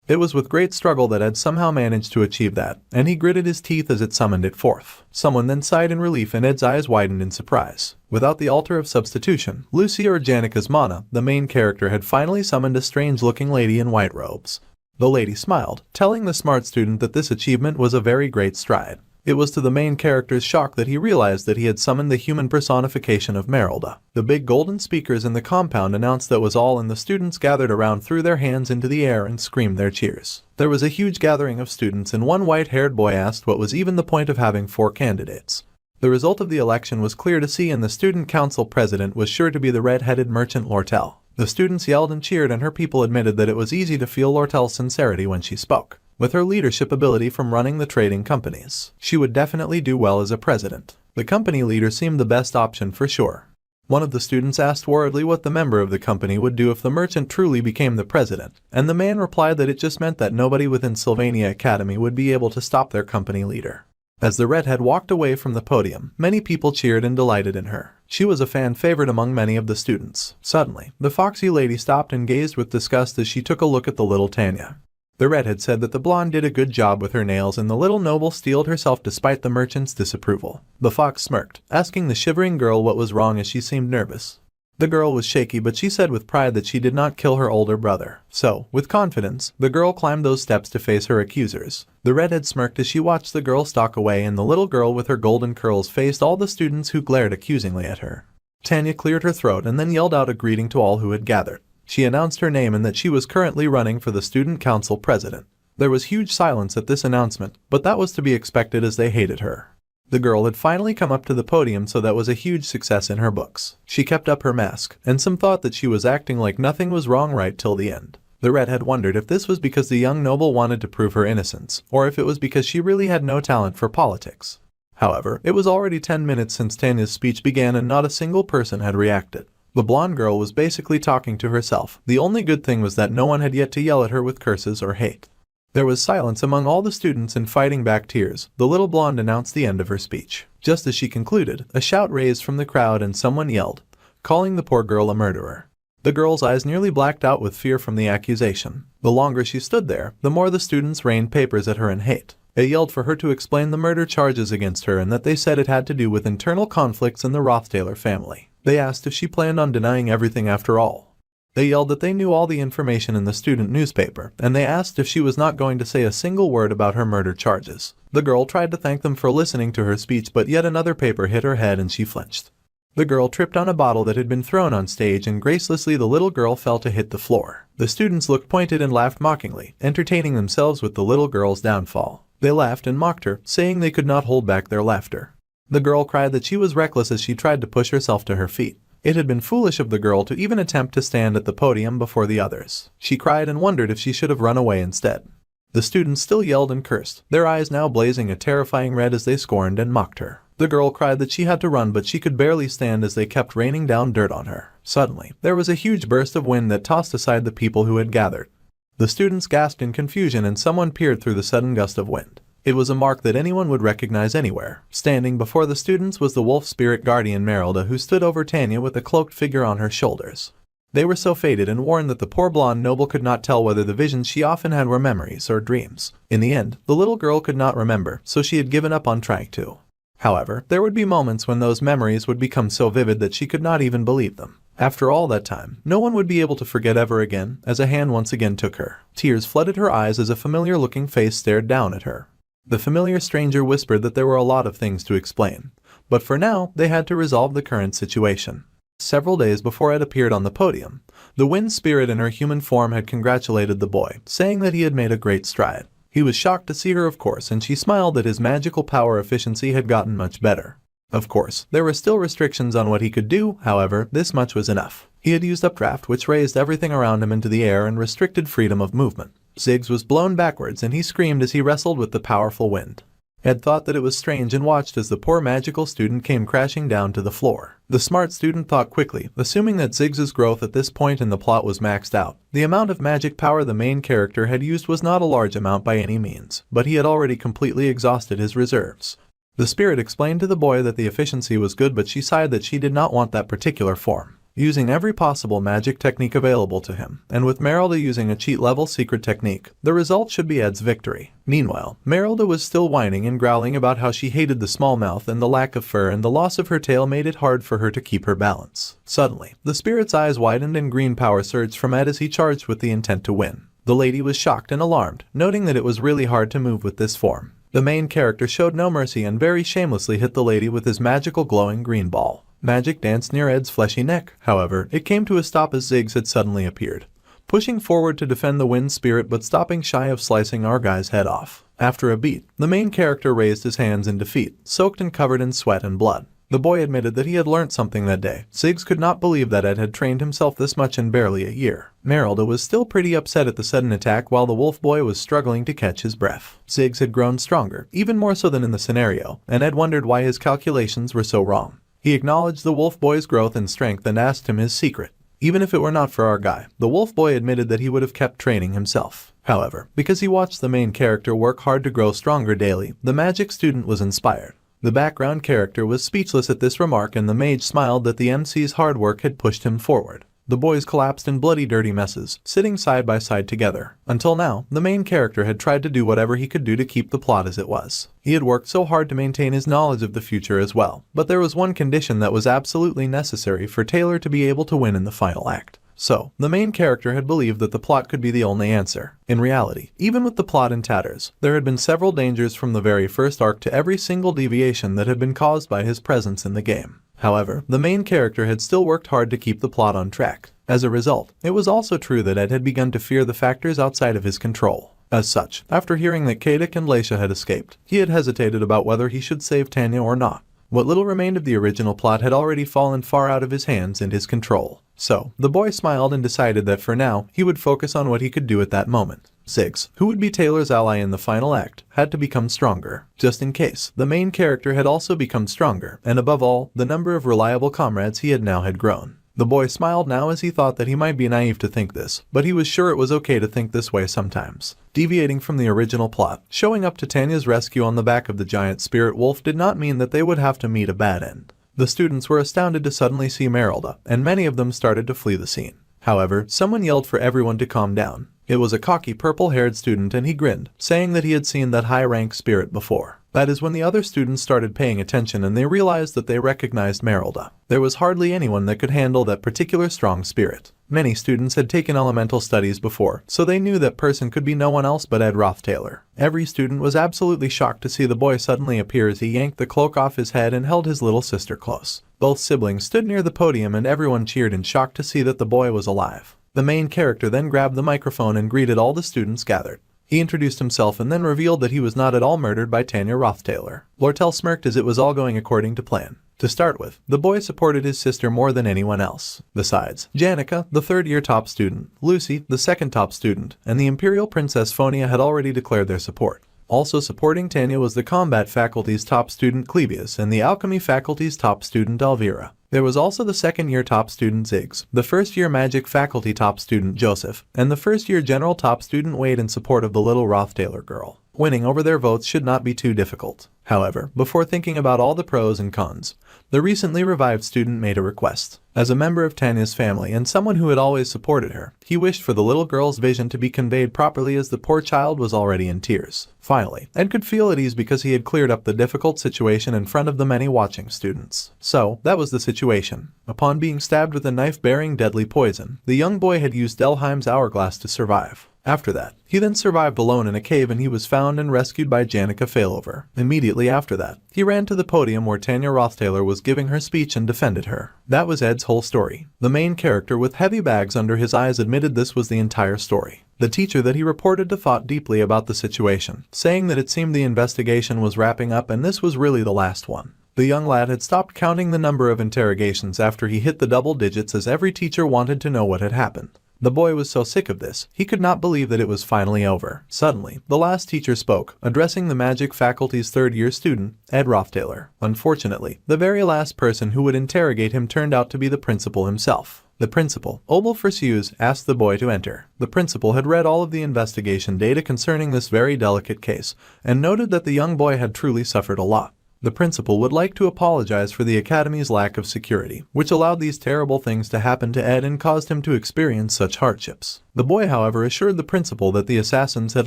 It was with great struggle that Ed somehow managed to achieve that, and he gritted his teeth as it summoned it forth. Someone then sighed in relief and Ed's eyes widened in surprise. Without the altar of substitution, Lucy or Janica's mana, the main character had finally summoned a strange-looking lady in white robes. The lady smiled, telling the smart student that this achievement was a very great stride. It was to the main character's shock that he realized that he had summoned the human personification of Merylda. The big golden speakers in the compound announced that was all and the students gathered around threw their hands into the air and screamed their cheers. There was a huge gathering of students and one white-haired boy asked what was even the point of having 4 candidates. The result of the election was clear to see and the student council president was sure to be the red-headed merchant Lortell. The students yelled and cheered and her people admitted that it was easy to feel Lortell's sincerity when she spoke. With her leadership ability from running the trading companies, she would definitely do well as a president. The company leader seemed the best option for sure. One of the students asked worriedly what the member of the company would do if the merchant truly became the president, and the man replied that it just meant that nobody within Sylvania Academy would be able to stop their company leader. As the redhead walked away from the podium, many people cheered and delighted in her. She was a fan favorite among many of the students. Suddenly, the foxy lady stopped and gazed with disgust as she took a look at the little Tanya. The redhead said that the blonde did a good job with her nails and the little noble steeled herself despite the merchant's disapproval. The fox smirked, asking the shivering girl what was wrong as she seemed nervous. The girl was shaky but she said with pride that she did not kill her older brother. So, with confidence, the girl climbed those steps to face her accusers. The redhead smirked as she watched the girl stalk away and the little girl with her golden curls faced all the students who glared accusingly at her. Tanya cleared her throat and then yelled out a greeting to all who had gathered. She announced her name and that she was currently running for the student council president. There was huge silence at this announcement, but that was to be expected as they hated her. The girl had finally come up to the podium, so that was a huge success in her books. She kept up her mask, and some thought that she was acting like nothing was wrong right till the end. The redhead wondered if this was because the young noble wanted to prove her innocence, or if it was because she really had no talent for politics. However, it was already 10 minutes since Tanya's speech began and not a single person had reacted. The blonde girl was basically talking to herself. The only good thing was that no one had yet to yell at her with curses or hate. There was silence among all the students, and fighting back tears, the little blonde announced the end of her speech. Just as she concluded, a shout raised from the crowd and someone yelled, calling the poor girl a murderer. The girl's eyes nearly blacked out with fear from the accusation. The longer she stood there, the more the students rained papers at her in hate. They yelled for her to explain the murder charges against her and that they said it had to do with internal conflicts in the Roth Taylor family. They asked if she planned on denying everything after all. They yelled that they knew all the information in the student newspaper, and they asked if she was not going to say a single word about her murder charges. The girl tried to thank them for listening to her speech, but yet another paper hit her head and she flinched. The girl tripped on a bottle that had been thrown on stage, and gracelessly the little girl fell to hit the floor. The students looked pointed and laughed mockingly, entertaining themselves with the little girl's downfall. They laughed and mocked her, saying they could not hold back their laughter. The girl cried that she was reckless as she tried to push herself to her feet. It had been foolish of the girl to even attempt to stand at the podium before the others. She cried and wondered if she should have run away instead. The students still yelled and cursed, their eyes now blazing a terrifying red as they scorned and mocked her. The girl cried that she had to run, but she could barely stand as they kept raining down dirt on her. Suddenly, there was a huge burst of wind that tossed aside the people who had gathered. The students gasped in confusion and someone peered through the sudden gust of wind. It was a mark that anyone would recognize anywhere. Standing before the students was the wolf spirit guardian Merelda, who stood over Tanya with a cloaked figure on her shoulders. They were so faded and worn that the poor blonde noble could not tell whether the visions she often had were memories or dreams. In the end, the little girl could not remember, so she had given up on trying to. However, there would be moments when those memories would become so vivid that she could not even believe them. After all that time, no one would be able to forget ever again, as a hand once again took her. Tears flooded her eyes as a familiar-looking face stared down at her. The familiar stranger whispered that there were a lot of things to explain, but for now, they had to resolve the current situation. Several days before Ed appeared on the podium, the wind spirit in her human form had congratulated the boy, saying that he had made a great stride. He was shocked to see her, of course, and she smiled that his magical power efficiency had gotten much better. Of course, there were still restrictions on what he could do, however, this much was enough. He had used updraft, which raised everything around him into the air and restricted freedom of movement. Ziggs was blown backwards and he screamed as he wrestled with the powerful wind. Ed thought that it was strange and watched as the poor magical student came crashing down to the floor. The smart student thought quickly, assuming that Ziggs's growth at this point in the plot was maxed out. The amount of magic power the main character had used was not a large amount by any means, but he had already completely exhausted his reserves. The spirit explained to the boy that the efficiency was good, but she sighed that she did not want that particular form. Using every possible magic technique available to him, and with Merelda using a cheat-level secret technique, the result should be Ed's victory. Meanwhile, Merelda was still whining and growling about how she hated the small mouth and the lack of fur, and the loss of her tail made it hard for her to keep her balance. Suddenly, the spirit's eyes widened and green power surged from Ed as he charged with the intent to win. The lady was shocked and alarmed, noting that it was really hard to move with this form. The main character showed no mercy and very shamelessly hit the lady with his magical glowing green ball. Magic danced near Ed's fleshy neck. However, it came to a stop as Ziggs had suddenly appeared, pushing forward to defend the wind spirit but stopping shy of slicing our guy's head off. After a beat, the main character raised his hands in defeat, soaked and covered in sweat and blood. The boy admitted that he had learnt something that day. Ziggs could not believe that Ed had trained himself this much in barely a year. Merelda was still pretty upset at the sudden attack while the wolf boy was struggling to catch his breath. Ziggs had grown stronger, even more so than in the scenario, and Ed wondered why his calculations were so wrong. He acknowledged the wolf boy's growth and strength and asked him his secret. Even if it were not for our guy, the wolf boy admitted that he would have kept training himself. However, because he watched the main character work hard to grow stronger daily, the magic student was inspired. The background character was speechless at this remark, and the mage smiled that the MC's hard work had pushed him forward. The boys collapsed in bloody dirty messes, sitting side by side together. Until now, the main character had tried to do whatever he could do to keep the plot as it was. He had worked so hard to maintain his knowledge of the future as well, but there was one condition that was absolutely necessary for Taylor to be able to win in the final act. So, the main character had believed that the plot could be the only answer. In reality, even with the plot in tatters, there had been several dangers from the very first arc to every single deviation that had been caused by his presence in the game. However, the main character had still worked hard to keep the plot on track. As a result, it was also true that Ed had begun to fear the factors outside of his control. As such, after hearing that Kadik and Laisha had escaped, he had hesitated about whether he should save Tanya or not. What little remained of the original plot had already fallen far out of his hands and his control. So, the boy smiled and decided that for now, he would focus on what he could do at that moment. Ziggs, who would be Taylor's ally in the final act, had to become stronger, just in case. The main character had also become stronger, and above all, the number of reliable comrades he had now had grown. The boy smiled now as he thought that he might be naive to think this, but he was sure it was okay to think this way sometimes. Deviating from the original plot, showing up to Tanya's rescue on the back of the giant spirit wolf did not mean that they would have to meet a bad end. The students were astounded to suddenly see Merylda, and many of them started to flee the scene. However, someone yelled for everyone to calm down. It was a cocky purple-haired student and he grinned, saying that he had seen that high-rank spirit before. That is when the other students started paying attention and they realized that they recognized Merylda. There was hardly anyone that could handle that particular strong spirit. Many students had taken elemental studies before, so they knew that person could be no one else but Ed Roth Taylor. Every student was absolutely shocked to see the boy suddenly appear as he yanked the cloak off his head and held his little sister close. Both siblings stood near the podium and everyone cheered in shock to see that the boy was alive. The main character then grabbed the microphone and greeted all the students gathered. He introduced himself and then revealed that he was not at all murdered by Tanya Roth Taylor. Lortell smirked as it was all going according to plan. To start with, the boy supported his sister more than anyone else. Besides, Janica, the third-year top student, Lucy, the second top student, and the Imperial Princess Fiona had already declared their support. Also supporting Tanya was the Combat Faculty's top student Clebius and the Alchemy Faculty's top student Elvira. There was also the second-year top student Ziggs, the first-year Magic Faculty top student Joseph, and the first-year General top student Wade in support of the little Roth Taylor girl. Winning over their votes should not be too difficult. However, before thinking about all the pros and cons, the recently revived student made a request. As a member of Tanya's family and someone who had always supported her, he wished for the little girl's vision to be conveyed properly as the poor child was already in tears. Finally, Ed could feel at ease because he had cleared up the difficult situation in front of the many watching students. So, that was the situation. Upon being stabbed with a knife bearing deadly poison, the young boy had used Delheim's hourglass to survive. After that, he then survived alone in a cave and he was found and rescued by Janica Failover. Immediately after that, he ran to the podium where Tanya Roth Taylor was giving her speech and defended her. That was Ed's whole story. The main character with heavy bags under his eyes admitted this was the entire story. The teacher that he reported to thought deeply about the situation, saying that it seemed the investigation was wrapping up and this was really the last one. The young lad had stopped counting the number of interrogations after he hit the double digits as every teacher wanted to know what had happened. The boy was so sick of this, he could not believe that it was finally over. Suddenly, the last teacher spoke, addressing the Magic Faculty's third-year student, Ed Roth Taylor. Unfortunately, the very last person who would interrogate him turned out to be the principal himself. The principal, Offles, asked the boy to enter. The principal had read all of the investigation data concerning this very delicate case, and noted that the young boy had truly suffered a lot. The principal would like to apologize for the Academy's lack of security, which allowed these terrible things to happen to Ed and caused him to experience such hardships. The boy, however, assured the principal that the assassins had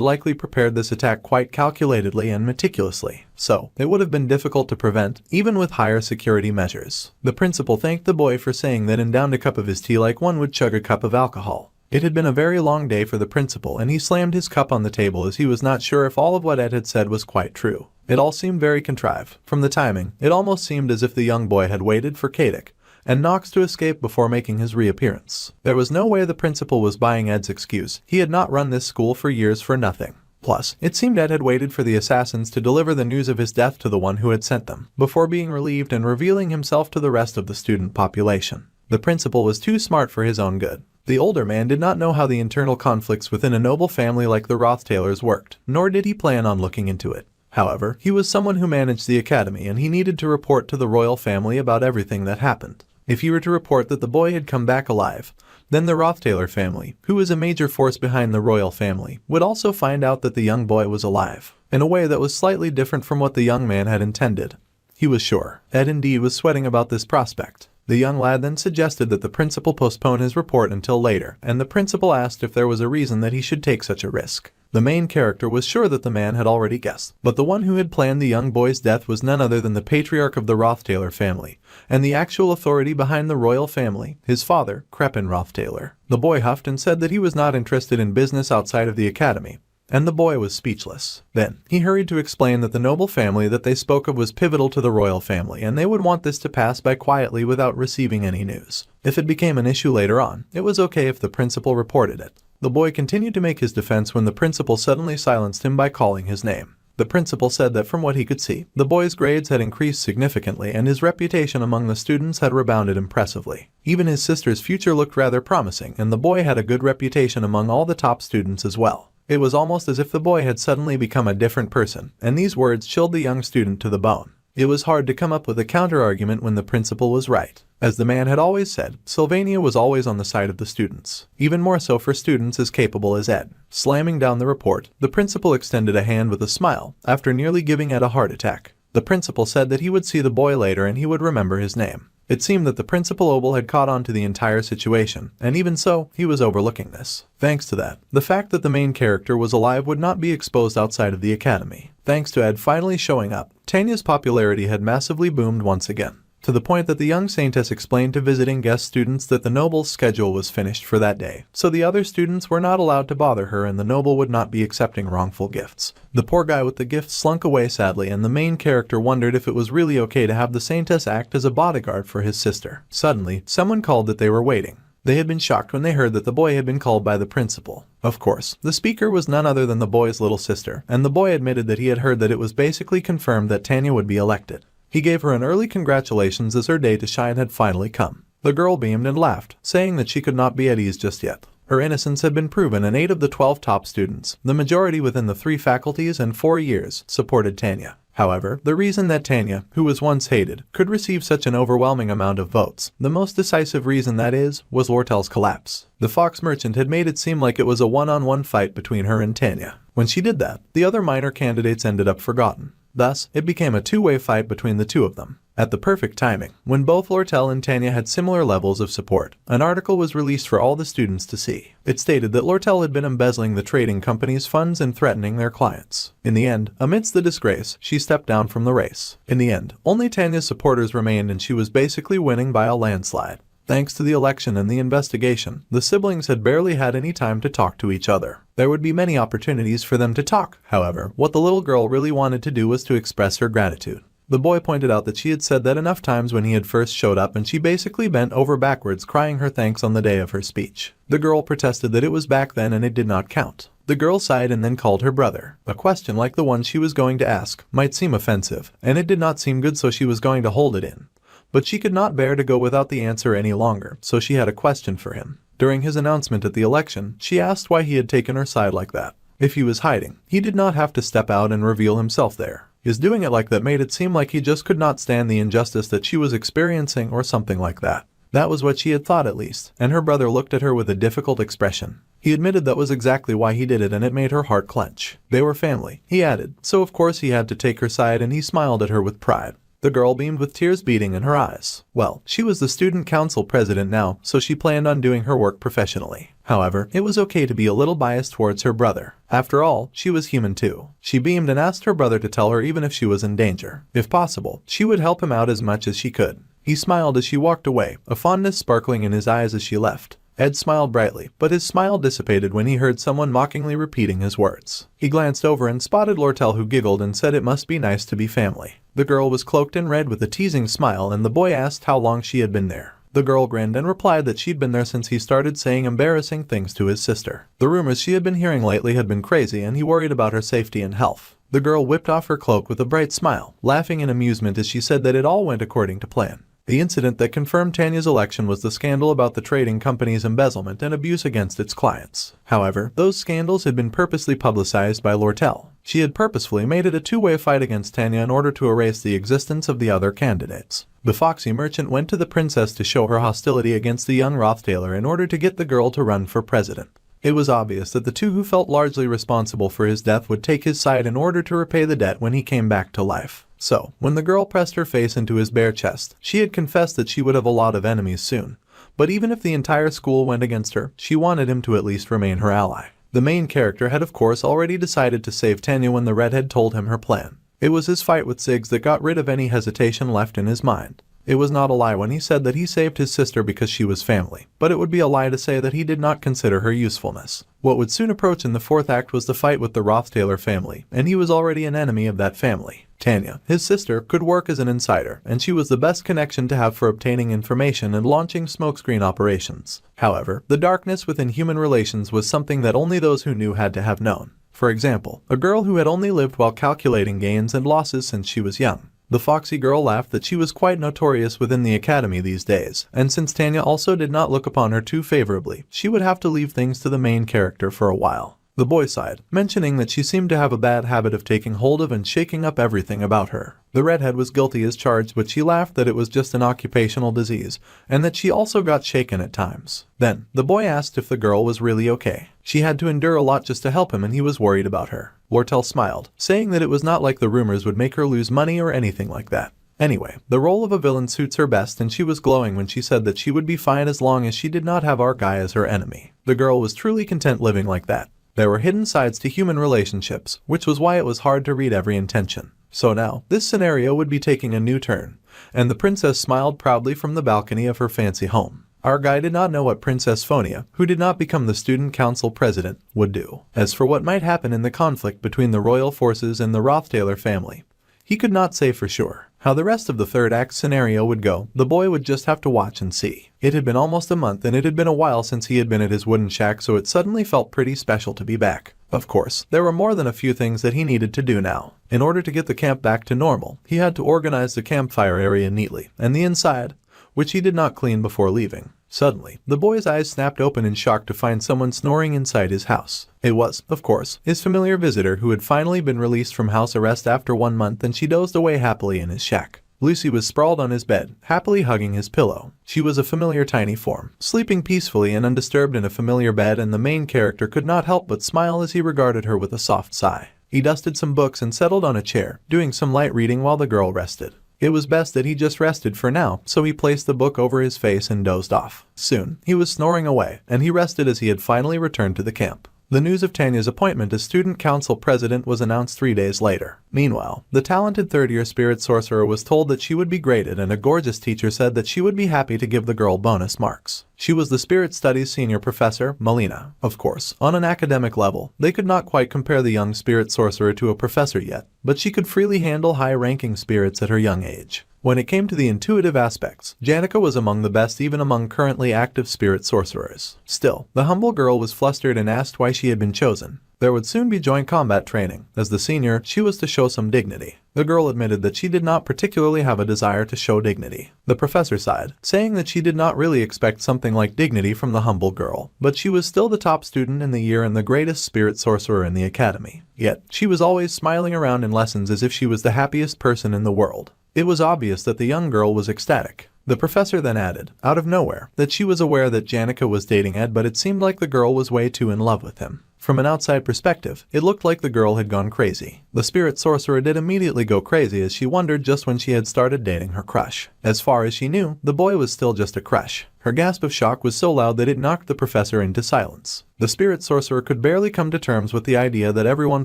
likely prepared this attack quite calculatedly and meticulously, so it would have been difficult to prevent, even with higher security measures. The principal thanked the boy for saying that and downed a cup of his tea like one would chug a cup of alcohol. It had been a very long day for the principal and he slammed his cup on the table as he was not sure if all of what Ed had said was quite true. It all seemed very contrived. From the timing, it almost seemed as if the young boy had waited for Kadik and Knox to escape before making his reappearance. There was no way the principal was buying Ed's excuse. He had not run this school for years for nothing. Plus, it seemed Ed had waited for the assassins to deliver the news of his death to the one who had sent them, before being relieved and revealing himself to the rest of the student population. The principal was too smart for his own good. The older man did not know how the internal conflicts within a noble family like the Roth Taylors worked, nor did he plan on looking into it. However, he was someone who managed the academy and he needed to report to the royal family about everything that happened. If he were to report that the boy had come back alive, then the Roth Taylor family, who is a major force behind the royal family, would also find out that the young boy was alive, in a way that was slightly different from what the young man had intended. He was sure. Ed indeed was sweating about this prospect. The young lad then suggested that the principal postpone his report until later, and the principal asked if there was a reason that he should take such a risk. The main character was sure that the man had already guessed, but the one who had planned the young boy's death was none other than the patriarch of the Roth Taylor family, and the actual authority behind the royal family, his father, Crepin Roth Taylor. The boy huffed and said that he was not interested in business outside of the academy, and the boy was speechless. Then, he hurried to explain that the noble family that they spoke of was pivotal to the royal family, and they would want this to pass by quietly without receiving any news. If it became an issue later on, it was okay if the principal reported it. The boy continued to make his defense when the principal suddenly silenced him by calling his name. The principal said that from what he could see, the boy's grades had increased significantly and his reputation among the students had rebounded impressively. Even his sister's future looked rather promising and the boy had a good reputation among all the top students as well. It was almost as if the boy had suddenly become a different person, and these words chilled the young student to the bone. It was hard to come up with a counter-argument when the principal was right. As the man had always said, Sylvania was always on the side of the students, even more so for students as capable as Ed. Slamming down the report, the principal extended a hand with a smile, after nearly giving Ed a heart attack. The principal said that he would see the boy later and he would remember his name. It seemed that the principal Obel had caught on to the entire situation, and even so, he was overlooking this. Thanks to that, the fact that the main character was alive would not be exposed outside of the academy. Thanks to Ed finally showing up, Tanya's popularity had massively boomed once again, to the point that the young Saintess explained to visiting guest students that the noble's schedule was finished for that day, so the other students were not allowed to bother her and the noble would not be accepting wrongful gifts. The poor guy with the gift slunk away sadly, and the main character wondered if it was really okay to have the Saintess act as a bodyguard for his sister. Suddenly, someone called that they were waiting. They had been shocked when they heard that the boy had been called by the principal. Of course, the speaker was none other than the boy's little sister, and the boy admitted that he had heard that it was basically confirmed that Tanya would be elected. He gave her an early congratulations as her day to shine had finally come. The girl beamed and laughed, saying that she could not be at ease just yet. Her innocence had been proven, and 8 of the 12 top students, the majority within the 3 faculties and 4 years, supported Tanya. However, the reason that Tanya, who was once hated, could receive such an overwhelming amount of votes, the most decisive reason that is, was Lortell's collapse. The fox merchant had made it seem like it was a one-on-one fight between her and Tanya. When she did that, the other minor candidates ended up forgotten. Thus, it became a two-way fight between the two of them. At the perfect timing, when both Lortell and Tanya had similar levels of support, an article was released for all the students to see. It stated that Lortell had been embezzling the trading company's funds and threatening their clients. In the end, amidst the disgrace, she stepped down from the race. In the end, only Tanya's supporters remained and she was basically winning by a landslide. Thanks to the election and the investigation, the siblings had barely had any time to talk to each other. There would be many opportunities for them to talk. However, what the little girl really wanted to do was to express her gratitude. The boy pointed out that she had said that enough times when he had first showed up, and she basically bent over backwards crying her thanks on the day of her speech. The girl protested that it was back then and it did not count. The girl sighed and then called her brother. A question like the one she was going to ask might seem offensive, and it did not seem good, so she was going to hold it in. But she could not bear to go without the answer any longer, so she had a question for him. During his announcement at the election, she asked why he had taken her side like that. If he was hiding, he did not have to step out and reveal himself there. His doing it like that made it seem like he just could not stand the injustice that she was experiencing or something like that. That was what she had thought at least, and her brother looked at her with a difficult expression. He admitted that was exactly why he did it, and it made her heart clench. They were family, he added, so of course he had to take her side, and he smiled at her with pride. The girl beamed with tears beading in her eyes. Well, she was the student council president now, so she planned on doing her work professionally. However, it was okay to be a little biased towards her brother. After all, she was human too. She beamed and asked her brother to tell her even if she was in danger. If possible, she would help him out as much as she could. He smiled as she walked away, a fondness sparkling in his eyes as she left. Ed smiled brightly, but his smile dissipated when he heard someone mockingly repeating his words. He glanced over and spotted Lortell, who giggled and said it must be nice to be family. The girl was cloaked in red with a teasing smile, and the boy asked how long she had been there. The girl grinned and replied that she'd been there since he started saying embarrassing things to his sister. The rumors she had been hearing lately had been crazy, and he worried about her safety and health. The girl whipped off her cloak with a bright smile, laughing in amusement as she said that it all went according to plan. The incident that confirmed Tanya's election was the scandal about the trading company's embezzlement and abuse against its clients. However, those scandals had been purposely publicized by Lortell. She had purposefully made it a two-way fight against Tanya in order to erase the existence of the other candidates. The foxy merchant went to the princess to show her hostility against the young Roth Taylor in order to get the girl to run for president. It was obvious that the two who felt largely responsible for his death would take his side in order to repay the debt when he came back to life. So, when the girl pressed her face into his bare chest, she had confessed that she would have a lot of enemies soon. But even if the entire school went against her, she wanted him to at least remain her ally. The main character had of course already decided to save Tanya when the redhead told him her plan. It was his fight with Ziggs that got rid of any hesitation left in his mind. It was not a lie when he said that he saved his sister because she was family, but it would be a lie to say that he did not consider her usefulness. What would soon approach in the fourth act was the fight with the Roth Taylor family, and he was already an enemy of that family. Tanya, his sister, could work as an insider, and she was the best connection to have for obtaining information and launching smokescreen operations. However, the darkness within human relations was something that only those who knew had to have known. For example, a girl who had only lived while calculating gains and losses since she was young. The foxy girl laughed that she was quite notorious within the academy these days, and since Tanya also did not look upon her too favorably, she would have to leave things to the main character for a while. The boy sighed, mentioning that she seemed to have a bad habit of taking hold of and shaking up everything about her. The redhead was guilty as charged, but she laughed that it was just an occupational disease, and that she also got shaken at times. Then, the boy asked if the girl was really okay. She had to endure a lot just to help him and he was worried about her. Lortell smiled, saying that it was not like the rumors would make her lose money or anything like that. Anyway, the role of a villain suits her best and she was glowing when she said that she would be fine as long as she did not have our guy as her enemy. The girl was truly content living like that. There were hidden sides to human relationships, which was why it was hard to read every intention. So now, this scenario would be taking a new turn, and the princess smiled proudly from the balcony of her fancy home. Our guy did not know what Princess Fiona, who did not become the student council president, would do. As for what might happen in the conflict between the royal forces and the Roth Taylor family, he could not say for sure. How the rest of the third act scenario would go, the boy would just have to watch and see. It had been almost a month and it had been a while since he had been at his wooden shack, so it suddenly felt pretty special to be back. Of course, there were more than a few things that he needed to do now. In order to get the camp back to normal, he had to organize the campfire area neatly, and the inside, which he did not clean before leaving. Suddenly, the boy's eyes snapped open in shock to find someone snoring inside his house. It was, of course, his familiar visitor who had finally been released from house arrest after 1 month, and she dozed away happily in his shack. Lucy was sprawled on his bed, happily hugging his pillow. She was a familiar tiny form, sleeping peacefully and undisturbed in a familiar bed, and the main character could not help but smile as he regarded her with a soft sigh. He dusted some books and settled on a chair, doing some light reading while the girl rested. It was best that he just rested for now, so he placed the book over his face and dozed off. Soon, he was snoring away, and he rested as he had finally returned to the camp. The news of Tanya's appointment as student council president was announced 3 days later. Meanwhile, the talented third-year spirit sorcerer was told that she would be graded, and a gorgeous teacher said that she would be happy to give the girl bonus marks. She was the spirit studies senior professor, Melina. Of course, on an academic level, they could not quite compare the young spirit sorcerer to a professor yet, but she could freely handle high-ranking spirits at her young age. When it came to the intuitive aspects, Janica was among the best even among currently active spirit sorcerers. Still, the humble girl was flustered and asked why she had been chosen. There would soon be joint combat training. As the senior, she was to show some dignity. The girl admitted that she did not particularly have a desire to show dignity. The professor sighed, saying that she did not really expect something like dignity from the humble girl, but she was still the top student in the year and the greatest spirit sorcerer in the academy. Yet, she was always smiling around in lessons as if she was the happiest person in the world. It was obvious that the young girl was ecstatic. The professor then added, out of nowhere, that she was aware that Janica was dating Ed, but it seemed like the girl was way too in love with him. From an outside perspective, it looked like the girl had gone crazy. The spirit sorcerer did immediately go crazy as she wondered just when she had started dating her crush. As far as she knew, the boy was still just a crush. Her gasp of shock was so loud that it knocked the professor into silence. The spirit sorcerer could barely come to terms with the idea that everyone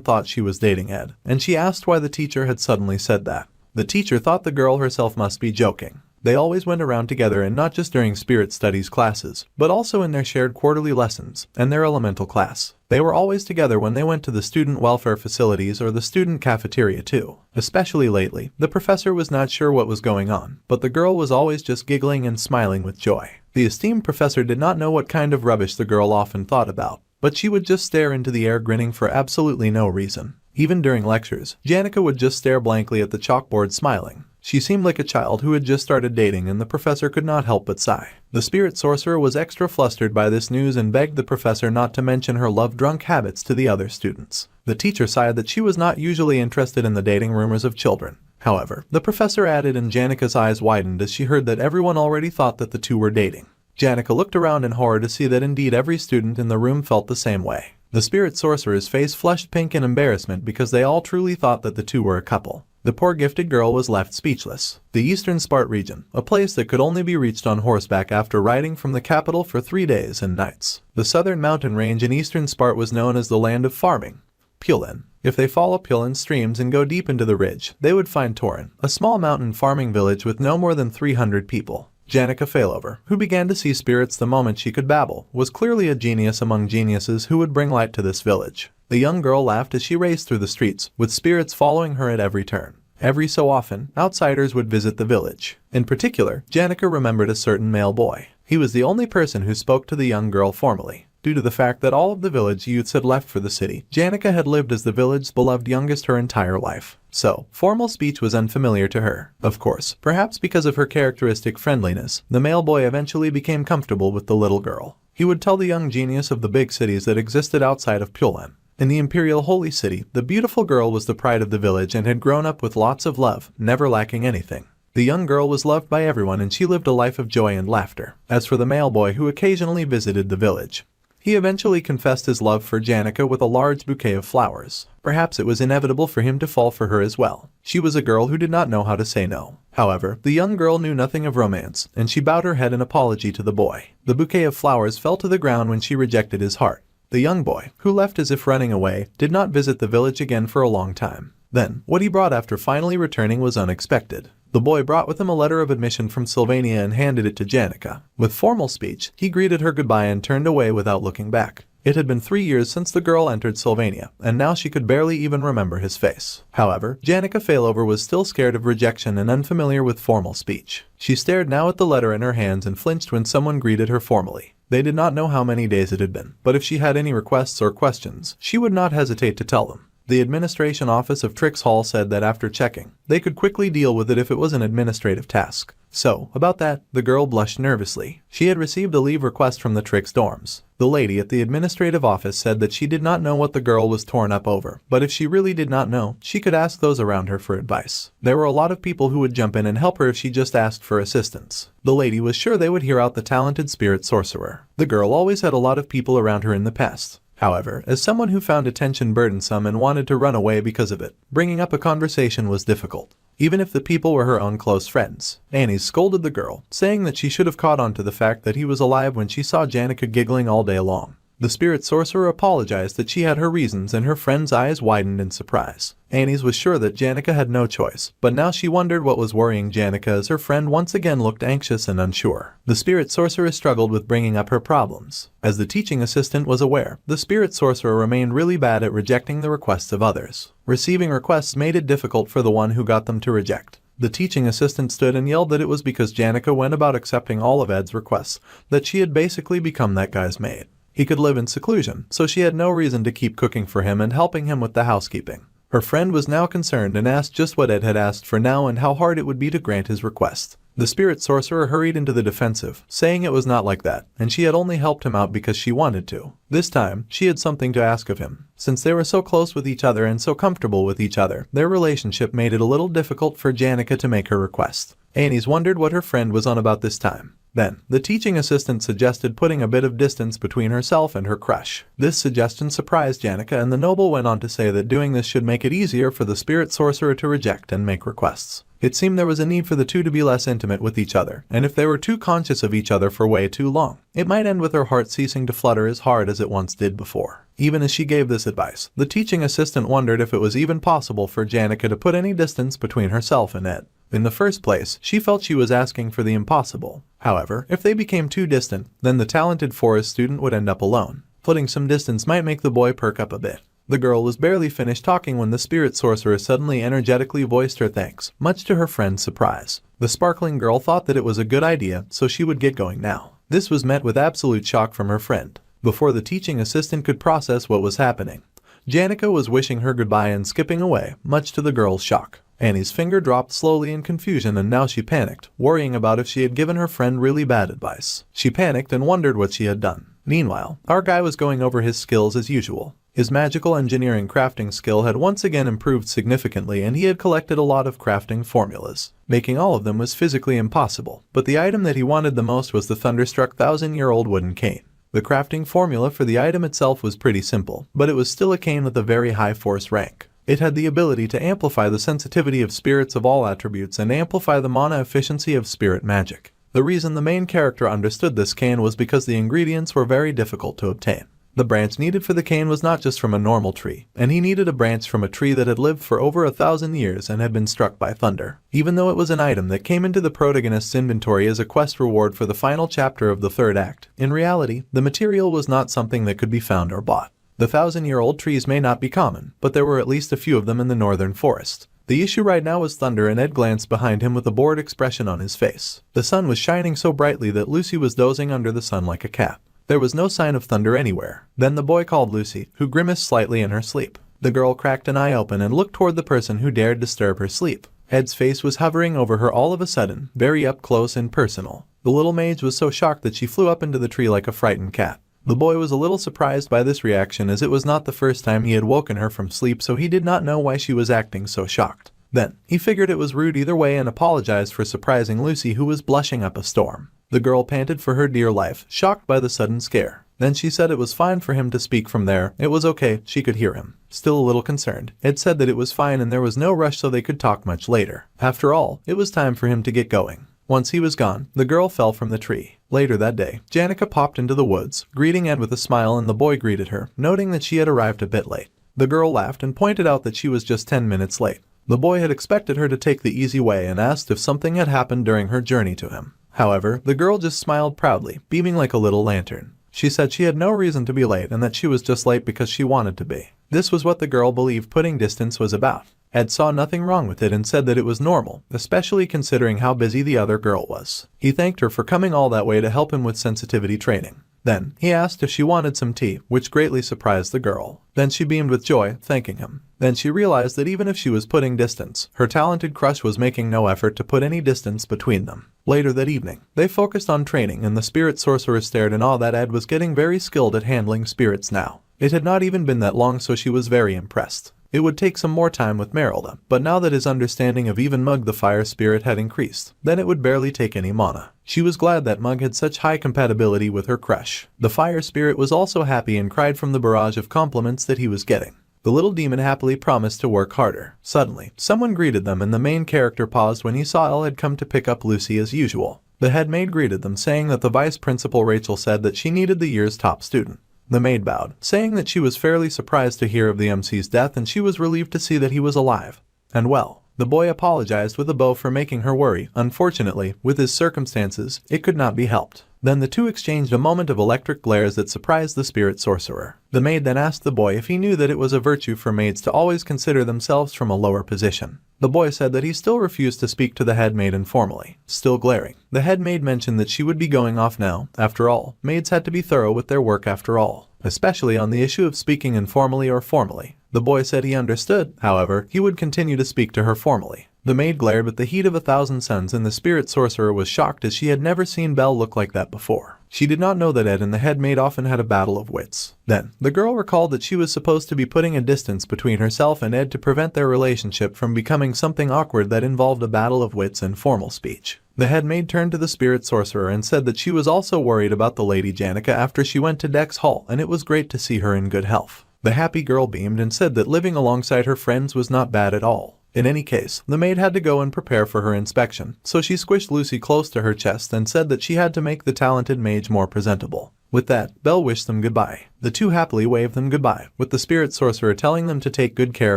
thought she was dating Ed, and she asked why the teacher had suddenly said that. The teacher thought the girl herself must be joking. They always went around together, and not just during spirit studies classes, but also in their shared quarterly lessons and their elemental class. They were always together when they went to the student welfare facilities or the student cafeteria too. Especially lately, the professor was not sure what was going on, but the girl was always just giggling and smiling with joy. The esteemed professor did not know what kind of rubbish the girl often thought about, but she would just stare into the air grinning for absolutely no reason. Even during lectures, Janica would just stare blankly at the chalkboard smiling. She seemed like a child who had just started dating, and the professor could not help but sigh. The spirit sorcerer was extra flustered by this news and begged the professor not to mention her love-drunk habits to the other students. The teacher sighed that she was not usually interested in the dating rumors of children. However, the professor added, and Janica's eyes widened as she heard that everyone already thought that the two were dating. Janica looked around in horror to see that indeed every student in the room felt the same way. The spirit sorcerer's face flushed pink in embarrassment because they all truly thought that the two were a couple. The poor gifted girl was left speechless. The Eastern Spart region, a place that could only be reached on horseback after riding from the capital for 3 days and nights. The southern mountain range in Eastern Spart was known as the land of farming, Pulin. If they follow Pulin streams and go deep into the ridge, they would find Torin, a small mountain farming village with no more than 300 people. Janica Failover, who began to see spirits the moment she could babble, was clearly a genius among geniuses who would bring light to this village. The young girl laughed as she raced through the streets, with spirits following her at every turn. Every so often, outsiders would visit the village. In particular, Janica remembered a certain male boy. He was the only person who spoke to the young girl formally. Due to the fact that all of the village youths had left for the city, Janica had lived as the village's beloved youngest her entire life. So, formal speech was unfamiliar to her. Of course, perhaps because of her characteristic friendliness, the male boy eventually became comfortable with the little girl. He would tell the young genius of the big cities that existed outside of Pulem. In the Imperial Holy City, the beautiful girl was the pride of the village and had grown up with lots of love, never lacking anything. The young girl was loved by everyone and she lived a life of joy and laughter. As for the male boy who occasionally visited the village, he eventually confessed his love for Janica with a large bouquet of flowers. Perhaps it was inevitable for him to fall for her as well. She was a girl who did not know how to say no. However, the young girl knew nothing of romance, and she bowed her head in apology to the boy. The bouquet of flowers fell to the ground when she rejected his heart. The young boy, who left as if running away, did not visit the village again for a long time. Then, what he brought after finally returning was unexpected. The boy brought with him a letter of admission from Sylvania and handed it to Janica. With formal speech, he greeted her goodbye and turned away without looking back. It had been 3 years since the girl entered Sylvania, and now she could barely even remember his face. However, Janica Failover was still scared of rejection and unfamiliar with formal speech. She stared now at the letter in her hands and flinched when someone greeted her formally. They did not know how many days it had been, but if she had any requests or questions, she would not hesitate to tell them. The administration office of Trix Hall said that after checking, they could quickly deal with it if it was an administrative task. So, about that, the girl blushed nervously. She had received a leave request from the Trix dorms. The lady at the administrative office said that she did not know what the girl was torn up over, but if she really did not know, she could ask those around her for advice. There were a lot of people who would jump in and help her if she just asked for assistance. The lady was sure they would hear out the talented spirit sorcerer. The girl always had a lot of people around her in the past. However, as someone who found attention burdensome and wanted to run away because of it, bringing up a conversation was difficult, even if the people were her own close friends. Annie scolded the girl, saying that she should have caught on to the fact that he was alive when she saw Janica giggling all day long. The spirit sorcerer apologized that she had her reasons and her friend's eyes widened in surprise. Annie's was sure that Janica had no choice, but now she wondered what was worrying Janica as her friend once again looked anxious and unsure. The spirit sorcerer struggled with bringing up her problems. As the teaching assistant was aware, the spirit sorcerer remained really bad at rejecting the requests of others. Receiving requests made it difficult for the one who got them to reject. The teaching assistant stood and yelled that it was because Janica went about accepting all of Ed's requests, that she had basically become that guy's maid. He could live in seclusion, so she had no reason to keep cooking for him and helping him with the housekeeping. Her friend was now concerned and asked just what Ed had asked for now and how hard it would be to grant his request. The spirit sorcerer hurried into the defensive, saying it was not like that, and she had only helped him out because she wanted to. This time, she had something to ask of him. Since they were so close with each other and so comfortable with each other, their relationship made it a little difficult for Janica to make her request. Annie's wondered what her friend was on about this time. Then, the teaching assistant suggested putting a bit of distance between herself and her crush. This suggestion surprised Janica, and the noble went on to say that doing this should make it easier for the spirit sorcerer to reject and make requests. It seemed there was a need for the two to be less intimate with each other, and if they were too conscious of each other for way too long, it might end with her heart ceasing to flutter as hard as it once did before. Even as she gave this advice, the teaching assistant wondered if it was even possible for Janica to put any distance between herself and Ed. In the first place, she felt she was asking for the impossible. However, if they became too distant, then the talented forest student would end up alone. Putting some distance might make the boy perk up a bit. The girl was barely finished talking when the spirit sorcerer suddenly energetically voiced her thanks, much to her friend's surprise. The sparkling girl thought that it was a good idea, so she would get going now. This was met with absolute shock from her friend. Before the teaching assistant could process what was happening, Janica was wishing her goodbye and skipping away, much to the girl's shock. Annie's finger dropped slowly in confusion and now she panicked, worrying about if she had given her friend really bad advice. She panicked and wondered what she had done. Meanwhile, our guy was going over his skills as usual. His magical engineering crafting skill had once again improved significantly and he had collected a lot of crafting formulas. Making all of them was physically impossible, but the item that he wanted the most was the thunderstruck 1,000-year-old wooden cane. The crafting formula for the item itself was pretty simple, but it was still a cane with a very high force rank. It had the ability to amplify the sensitivity of spirits of all attributes and amplify the mana efficiency of spirit magic. The reason the main character understood this cane was because the ingredients were very difficult to obtain. The branch needed for the cane was not just from a normal tree, and he needed a branch from a tree that had lived for over 1,000 years and had been struck by thunder. Even though it was an item that came into the protagonist's inventory as a quest reward for the final chapter of the third act, in reality, the material was not something that could be found or bought. The 1,000-year-old trees may not be common, but there were at least a few of them in the northern forest. The issue right now was thunder, and Ed glanced behind him with a bored expression on his face. The sun was shining so brightly that Lucy was dozing under the sun like a cat. There was no sign of thunder anywhere. Then the boy called Lucy, who grimaced slightly in her sleep. The girl cracked an eye open and looked toward the person who dared disturb her sleep. Ed's face was hovering over her all of a sudden, very up close and personal. The little mage was so shocked that she flew up into the tree like a frightened cat. The boy was a little surprised by this reaction as it was not the first time he had woken her from sleep, so he did not know why she was acting so shocked. Then, he figured it was rude either way and apologized for surprising Lucy, who was blushing up a storm. The girl panted for her dear life, shocked by the sudden scare. Then she said it was fine for him to speak from there, it was okay, she could hear him. Still a little concerned, Ed said that it was fine and there was no rush so they could talk much later. After all, it was time for him to get going. Once he was gone, the girl fell from the tree. Later that day, Janica popped into the woods, greeting Ed with a smile, and the boy greeted her, noting that she had arrived a bit late. The girl laughed and pointed out that she was just 10 minutes late. The boy had expected her to take the easy way and asked if something had happened during her journey to him. However, the girl just smiled proudly, beaming like a little lantern. She said she had no reason to be late and that she was just late because she wanted to be. This was what the girl believed putting distance was about. Ed saw nothing wrong with it and said that it was normal, especially considering how busy the other girl was. He thanked her for coming all that way to help him with sensitivity training. Then, he asked if she wanted some tea, which greatly surprised the girl. Then she beamed with joy, thanking him. Then she realized that even if she was putting distance, her talented crush was making no effort to put any distance between them. Later that evening, they focused on training and the spirit sorcerer stared in awe that Ed was getting very skilled at handling spirits now. It had not even been that long, so she was very impressed. It would take some more time with Merylda, but now that his understanding of even Mug the fire spirit had increased, then it would barely take any mana. She was glad that Mug had such high compatibility with her crush. The fire spirit was also happy and cried from the barrage of compliments that he was getting. The little demon happily promised to work harder. Suddenly, someone greeted them and the main character paused when he saw Elle had come to pick up Lucy as usual. The head maid greeted them, saying that the vice principal Rachel said that she needed the year's top student. The maid bowed, saying that she was fairly surprised to hear of the MC's death and she was relieved to see that he was alive and well. The boy apologized with a bow for making her worry. Unfortunately, with his circumstances, it could not be helped. Then the two exchanged a moment of electric glares that surprised the spirit sorcerer. The maid then asked the boy if he knew that it was a virtue for maids to always consider themselves from a lower position. The boy said that he still refused to speak to the head maid informally. Still glaring, the head maid mentioned that she would be going off now. After all, maids had to be thorough with their work after all, especially on the issue of speaking informally or formally. The boy said he understood, however, he would continue to speak to her formally. The maid glared with the heat of 1,000 suns and the spirit sorcerer was shocked as she had never seen Belle look like that before. She did not know that Ed and the head maid often had a battle of wits. Then, the girl recalled that she was supposed to be putting a distance between herself and Ed to prevent their relationship from becoming something awkward that involved a battle of wits and formal speech. The head maid turned to the spirit sorcerer and said that she was also worried about the lady Janica after she went to Dex Hall and it was great to see her in good health. The happy girl beamed and said that living alongside her friends was not bad at all. In any case, the maid had to go and prepare for her inspection, so she squished Lucy close to her chest and said that she had to make the talented mage more presentable. With that, Belle wished them goodbye. The two happily waved them goodbye, with the spirit sorcerer telling them to take good care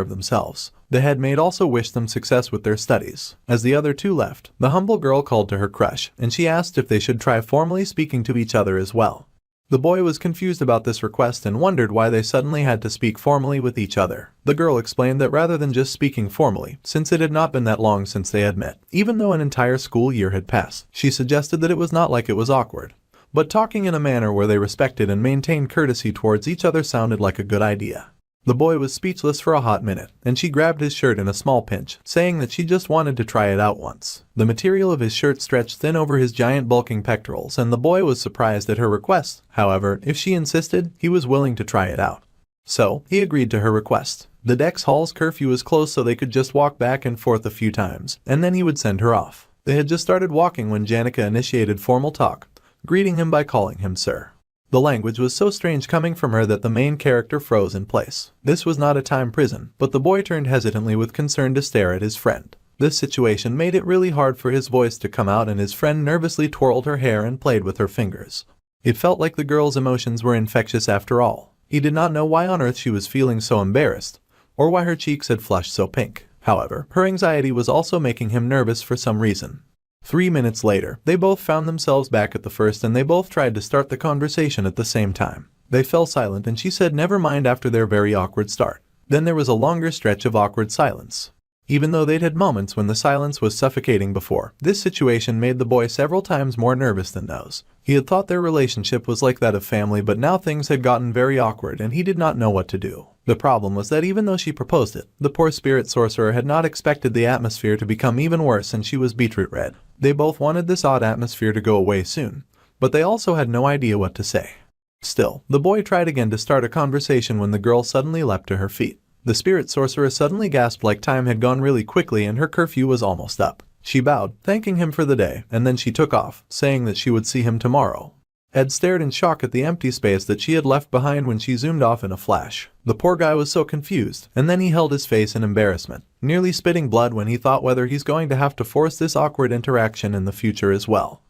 of themselves. The head maid also wished them success with their studies. As the other two left, the humble girl called to her crush, and she asked if they should try formally speaking to each other as well. The boy was confused about this request and wondered why they suddenly had to speak formally with each other. The girl explained that rather than just speaking formally, since it had not been that long since they had met, even though an entire school year had passed, she suggested that it was not like it was awkward. But talking in a manner where they respected and maintained courtesy towards each other sounded like a good idea. The boy was speechless for a hot minute, and she grabbed his shirt in a small pinch, saying that she just wanted to try it out once. The material of his shirt stretched thin over his giant bulking pectorals, and the boy was surprised at her request. However, if she insisted, he was willing to try it out. So, he agreed to her request. The Dex Hall's curfew was closed so they could just walk back and forth a few times, and then he would send her off. They had just started walking when Janica initiated formal talk, greeting him by calling him sir. The language was so strange coming from her that the main character froze in place. This was not a time prison, but the boy turned hesitantly with concern to stare at his friend. This situation made it really hard for his voice to come out, and his friend nervously twirled her hair and played with her fingers. It felt like the girl's emotions were infectious after all. He did not know why on earth she was feeling so embarrassed, or why her cheeks had flushed so pink. However, her anxiety was also making him nervous for some reason. 3 minutes later, they both found themselves back at the first and they both tried to start the conversation at the same time. They fell silent and she said never mind after their very awkward start. Then there was a longer stretch of awkward silence. Even though they'd had moments when the silence was suffocating before, this situation made the boy several times more nervous than those. He had thought their relationship was like that of family, but now things had gotten very awkward and he did not know what to do. The problem was that even though she proposed it, the poor spirit sorcerer had not expected the atmosphere to become even worse, and she was beetroot red. They both wanted this odd atmosphere to go away soon, but they also had no idea what to say. Still, the boy tried again to start a conversation when the girl suddenly leapt to her feet. The spirit sorcerer suddenly gasped like time had gone really quickly and her curfew was almost up. She bowed, thanking him for the day, and then she took off, saying that she would see him tomorrow. Ed stared in shock at the empty space that she had left behind when she zoomed off in a flash. The poor guy was so confused, and then he held his face in embarrassment, nearly spitting blood when he thought whether he's going to have to force this awkward interaction in the future as well.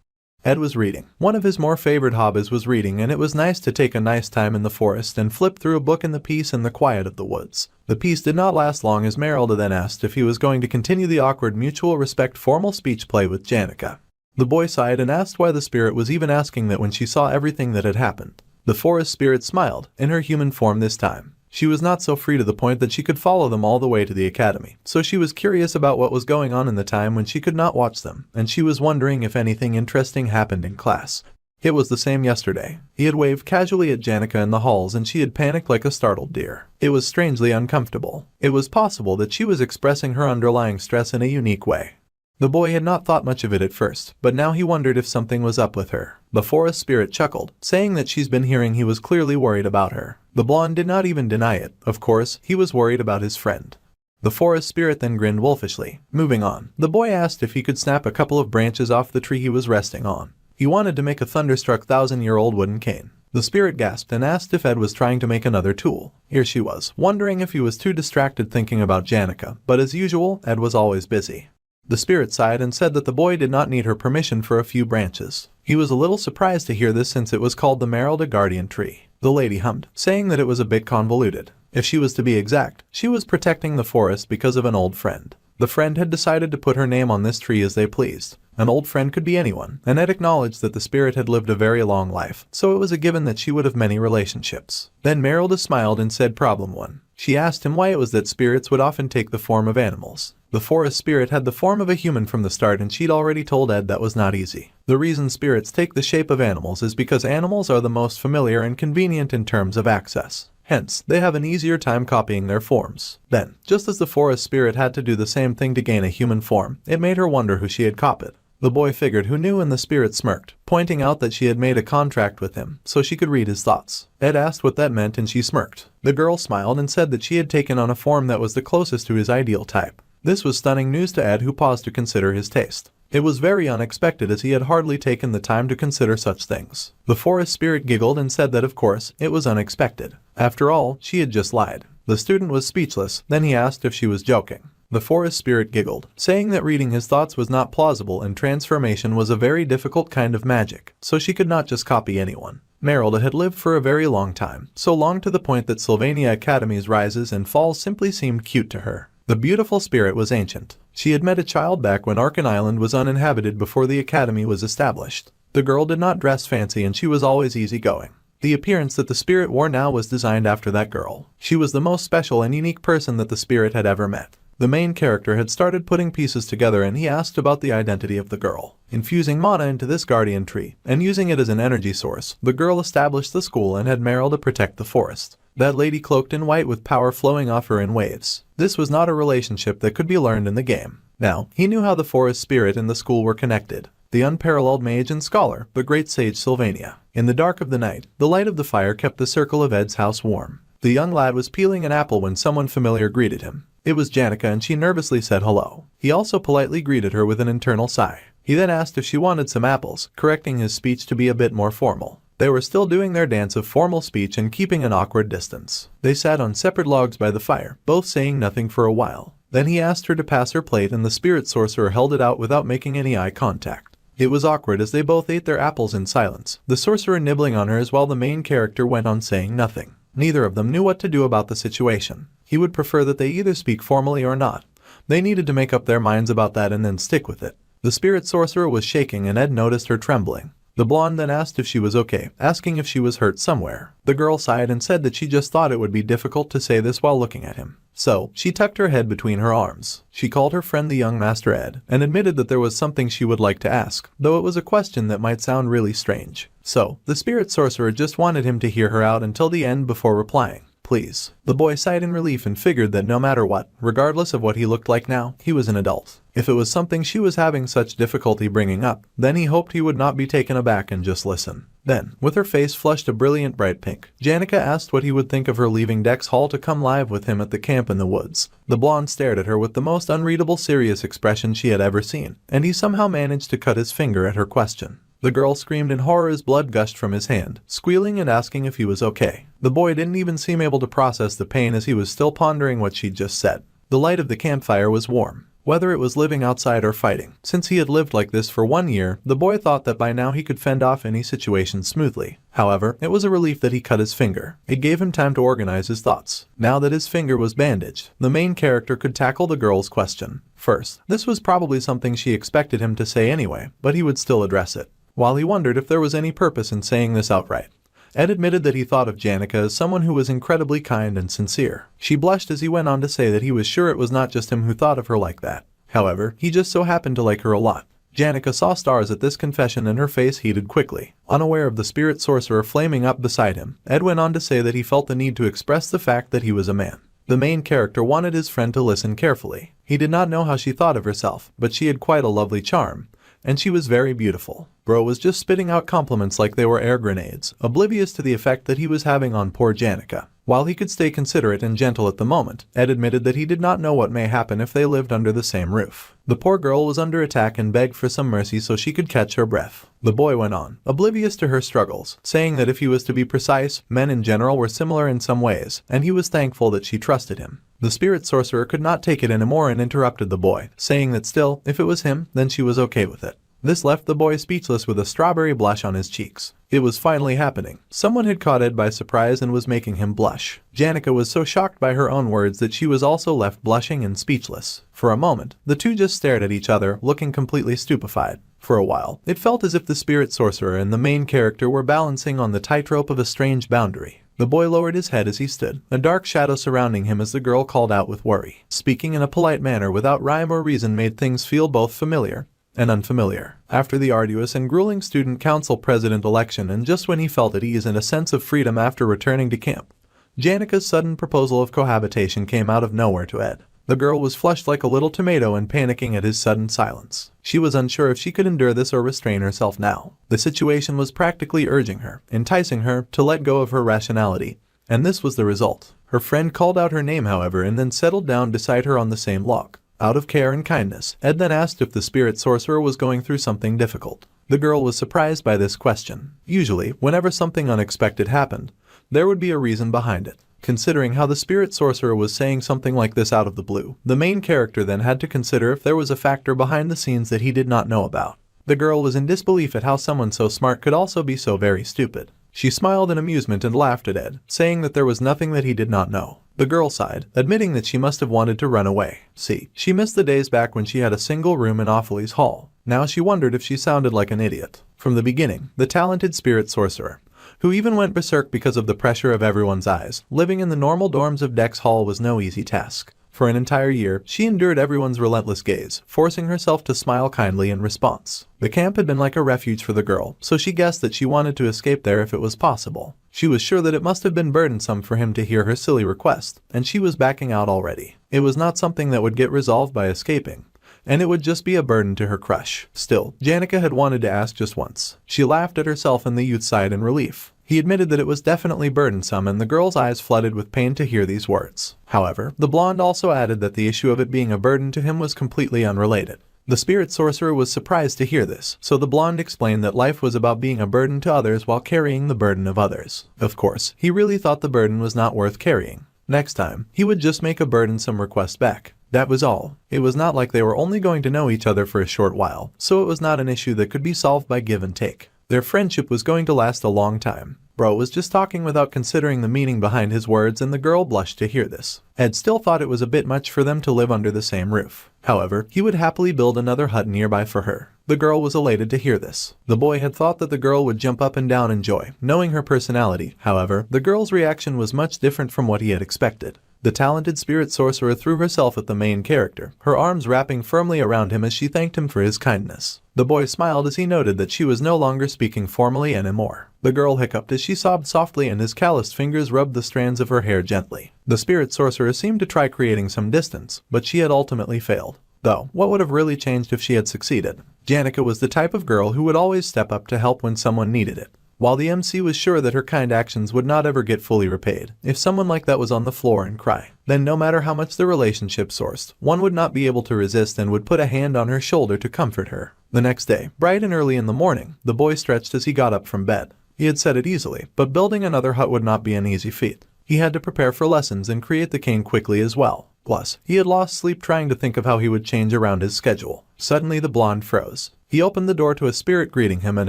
Ed was reading. One of his more favorite hobbies was reading, and it was nice to take a nice time in the forest and flip through a book in the peace and the quiet of the woods. The peace did not last long, as Merylda then asked if he was going to continue the awkward mutual respect formal speech play with Janica. The boy sighed and asked why the spirit was even asking that when she saw everything that had happened. The forest spirit smiled, in her human form this time. She was not so free to the point that she could follow them all the way to the academy, so she was curious about what was going on in the time when she could not watch them, and she was wondering if anything interesting happened in class. It was the same yesterday. He had waved casually at Janica in the halls and she had panicked like a startled deer. It was strangely uncomfortable. It was possible that she was expressing her underlying stress in a unique way. The boy had not thought much of it at first, but now he wondered if something was up with her. The forest spirit chuckled, saying that she's been hearing he was clearly worried about her. The blonde did not even deny it. Of course, he was worried about his friend. The forest spirit then grinned wolfishly. Moving on, the boy asked if he could snap a couple of branches off the tree he was resting on. He wanted to make a thunderstruck 1,000-year-old wooden cane. The spirit gasped and asked if Ed was trying to make another tool. Here she was, wondering if he was too distracted thinking about Janica, but as usual, Ed was always busy. The spirit sighed and said that the boy did not need her permission for a few branches. He was a little surprised to hear this since it was called the Merylda Guardian Tree. The lady hummed, saying that it was a bit convoluted. If she was to be exact, she was protecting the forest because of an old friend. The friend had decided to put her name on this tree as they pleased. An old friend could be anyone, and Ed acknowledged that the spirit had lived a very long life, so it was a given that she would have many relationships. Then Merylda smiled and said problem 1. She asked him why it was that spirits would often take the form of animals. The forest spirit had the form of a human from the start, and she'd already told Ed that was not easy. The reason spirits take the shape of animals is because animals are the most familiar and convenient in terms of access. Hence, they have an easier time copying their forms. Then, just as the forest spirit had to do the same thing to gain a human form, it made her wonder who she had copied. The boy figured who knew, and the spirit smirked, pointing out that she had made a contract with him, so she could read his thoughts. Ed asked what that meant and she smirked. The girl smiled and said that she had taken on a form that was the closest to his ideal type. This was stunning news to Ed, who paused to consider his taste. It was very unexpected, as he had hardly taken the time to consider such things. The forest spirit giggled and said that of course, it was unexpected. After all, she had just lied. The student was speechless, then he asked if she was joking. The forest spirit giggled, saying that reading his thoughts was not plausible and transformation was a very difficult kind of magic, so she could not just copy anyone. Merylda had lived for a very long time, so long to the point that Sylvania Academy's rises and falls simply seemed cute to her. The beautiful spirit was ancient. She had met a child back when Arkan Island was uninhabited before the academy was established. The girl did not dress fancy and she was always easygoing. The appearance that the spirit wore now was designed after that girl. She was the most special and unique person that the spirit had ever met. The main character had started putting pieces together and he asked about the identity of the girl. Infusing mana into this guardian tree and using it as an energy source, the girl established the school and had Merylda protect the forest. That lady cloaked in white with power flowing off her in waves. This was not a relationship that could be learned in the game. Now, he knew how the forest spirit and the school were connected. The unparalleled mage and scholar, the great sage Sylvania. In the dark of the night, the light of the fire kept the circle of Ed's house warm. The young lad was peeling an apple when someone familiar greeted him. It was Janica, and she nervously said hello. He also politely greeted her with an internal sigh. He then asked if she wanted some apples, correcting his speech to be a bit more formal. They were still doing their dance of formal speech and keeping an awkward distance. They sat on separate logs by the fire, both saying nothing for a while. Then he asked her to pass her plate and the spirit sorcerer held it out without making any eye contact. It was awkward as they both ate their apples in silence, the sorcerer nibbling on hers while the main character went on saying nothing. Neither of them knew what to do about the situation. He would prefer that they either speak formally or not. They needed to make up their minds about that and then stick with it. The spirit sorcerer was shaking and Ed noticed her trembling. The blonde then asked if she was okay, asking if she was hurt somewhere. The girl sighed and said that she just thought it would be difficult to say this while looking at him. So, she tucked her head between her arms. She called her friend the young Master Ed, and admitted that there was something she would like to ask, though it was a question that might sound really strange. So, the spirit sorcerer just wanted him to hear her out until the end before replying. Please. The boy sighed in relief and figured that no matter what, regardless of what he looked like now, he was an adult. If it was something she was having such difficulty bringing up, then he hoped he would not be taken aback and just listen. Then, with her face flushed a brilliant bright pink, Janica asked what he would think of her leaving Dex Hall to come live with him at the camp in the woods. The blonde stared at her with the most unreadable serious expression she had ever seen, and he somehow managed to cut his finger at her question. The girl screamed in horror as blood gushed from his hand, squealing and asking if he was okay. The boy didn't even seem able to process the pain as he was still pondering what she'd just said. The light of the campfire was warm. Whether it was living outside or fighting, since he had lived like this for 1 year, the boy thought that by now he could fend off any situation smoothly. However, it was a relief that he cut his finger. It gave him time to organize his thoughts. Now that his finger was bandaged, the main character could tackle the girl's question. First, this was probably something she expected him to say anyway, but he would still address it. While he wondered if there was any purpose in saying this outright, Ed admitted that he thought of Janica as someone who was incredibly kind and sincere. She blushed as he went on to say that he was sure it was not just him who thought of her like that. However, he just so happened to like her a lot. Janica saw stars at this confession and her face heated quickly. Unaware of the spirit sorcerer flaming up beside him, Ed went on to say that he felt the need to express the fact that he was a man. The main character wanted his friend to listen carefully. He did not know how she thought of herself, but she had quite a lovely charm, and she was very beautiful. Bro was just spitting out compliments like they were air grenades, oblivious to the effect that he was having on poor Janica. While he could stay considerate and gentle at the moment, Ed admitted that he did not know what may happen if they lived under the same roof. The poor girl was under attack and begged for some mercy so she could catch her breath. The boy went on, oblivious to her struggles, saying that if he was to be precise, men in general were similar in some ways, and he was thankful that she trusted him. The spirit sorcerer could not take it anymore and interrupted the boy, saying that still, if it was him, then she was okay with it. This left the boy speechless with a strawberry blush on his cheeks. It was finally happening. Someone had caught Ed by surprise and was making him blush. Janica was so shocked by her own words that she was also left blushing and speechless. For a moment, the two just stared at each other, looking completely stupefied. For a while, it felt as if the spirit sorcerer and the main character were balancing on the tightrope of a strange boundary. The boy lowered his head as he stood, a dark shadow surrounding him as the girl called out with worry. Speaking in a polite manner without rhyme or reason made things feel both familiar and unfamiliar. After the arduous and grueling student council president election, and just when he felt at ease and a sense of freedom after returning to camp, Janica's sudden proposal of cohabitation came out of nowhere to Ed. The girl was flushed like a little tomato and panicking at his sudden silence. She was unsure if she could endure this or restrain herself now. The situation was practically urging her, enticing her to let go of her rationality, and this was the result. Her friend called out her name, however, and then settled down beside her on the same log. Out of care and kindness, Ed then asked if the spirit sorcerer was going through something difficult. The girl was surprised by this question. Usually, whenever something unexpected happened, there would be a reason behind it. Considering how the spirit sorcerer was saying something like this out of the blue, the main character then had to consider if there was a factor behind the scenes that he did not know about. The girl was in disbelief at how someone so smart could also be so very stupid. She smiled in amusement and laughed at Ed, saying that there was nothing that he did not know. The girl sighed, admitting that she must have wanted to run away. See, she missed the days back when she had a single room in Offles Hall. Now she wondered if she sounded like an idiot. From the beginning, the talented spirit sorcerer, who even went berserk because of the pressure of everyone's eyes, living in the normal dorms of Dex Hall was no easy task. For an entire year, she endured everyone's relentless gaze, forcing herself to smile kindly in response. The camp had been like a refuge for the girl, so she guessed that she wanted to escape there if it was possible. She was sure that it must have been burdensome for him to hear her silly request, and she was backing out already. It was not something that would get resolved by escaping, and it would just be a burden to her crush. Still, Janica had wanted to ask just once. She laughed at herself and the youth sighed in relief. He admitted that it was definitely burdensome, and the girl's eyes flooded with pain to hear these words. However, the blonde also added that the issue of it being a burden to him was completely unrelated. The spirit sorcerer was surprised to hear this, so the blonde explained that life was about being a burden to others while carrying the burden of others. Of course, he really thought the burden was not worth carrying. Next time, he would just make a burdensome request back. That was all. It was not like they were only going to know each other for a short while, so it was not an issue that could be solved by give and take. Their friendship was going to last a long time. Bro was just talking without considering the meaning behind his words, and the girl blushed to hear this. Ed still thought it was a bit much for them to live under the same roof. However, he would happily build another hut nearby for her. The girl was elated to hear this. The boy had thought that the girl would jump up and down in joy, knowing her personality. However, the girl's reaction was much different from what he had expected. The talented spirit sorcerer threw herself at the main character, her arms wrapping firmly around him as she thanked him for his kindness. The boy smiled as he noted that she was no longer speaking formally anymore. The girl hiccuped as she sobbed softly, and his calloused fingers rubbed the strands of her hair gently. The spirit sorcerer seemed to try creating some distance, but she had ultimately failed. Though, what would have really changed if she had succeeded? Janica was the type of girl who would always step up to help when someone needed it. While the MC was sure that her kind actions would not ever get fully repaid, if someone like that was on the floor and cry, then no matter how much the relationship sourced, one would not be able to resist and would put a hand on her shoulder to comfort her. The next day, bright and early in the morning, the boy stretched as he got up from bed. He had said it easily, but building another hut would not be an easy feat. He had to prepare for lessons and create the cane quickly as well. Plus, he had lost sleep trying to think of how he would change around his schedule. Suddenly the blonde froze. He opened the door to a spirit greeting him and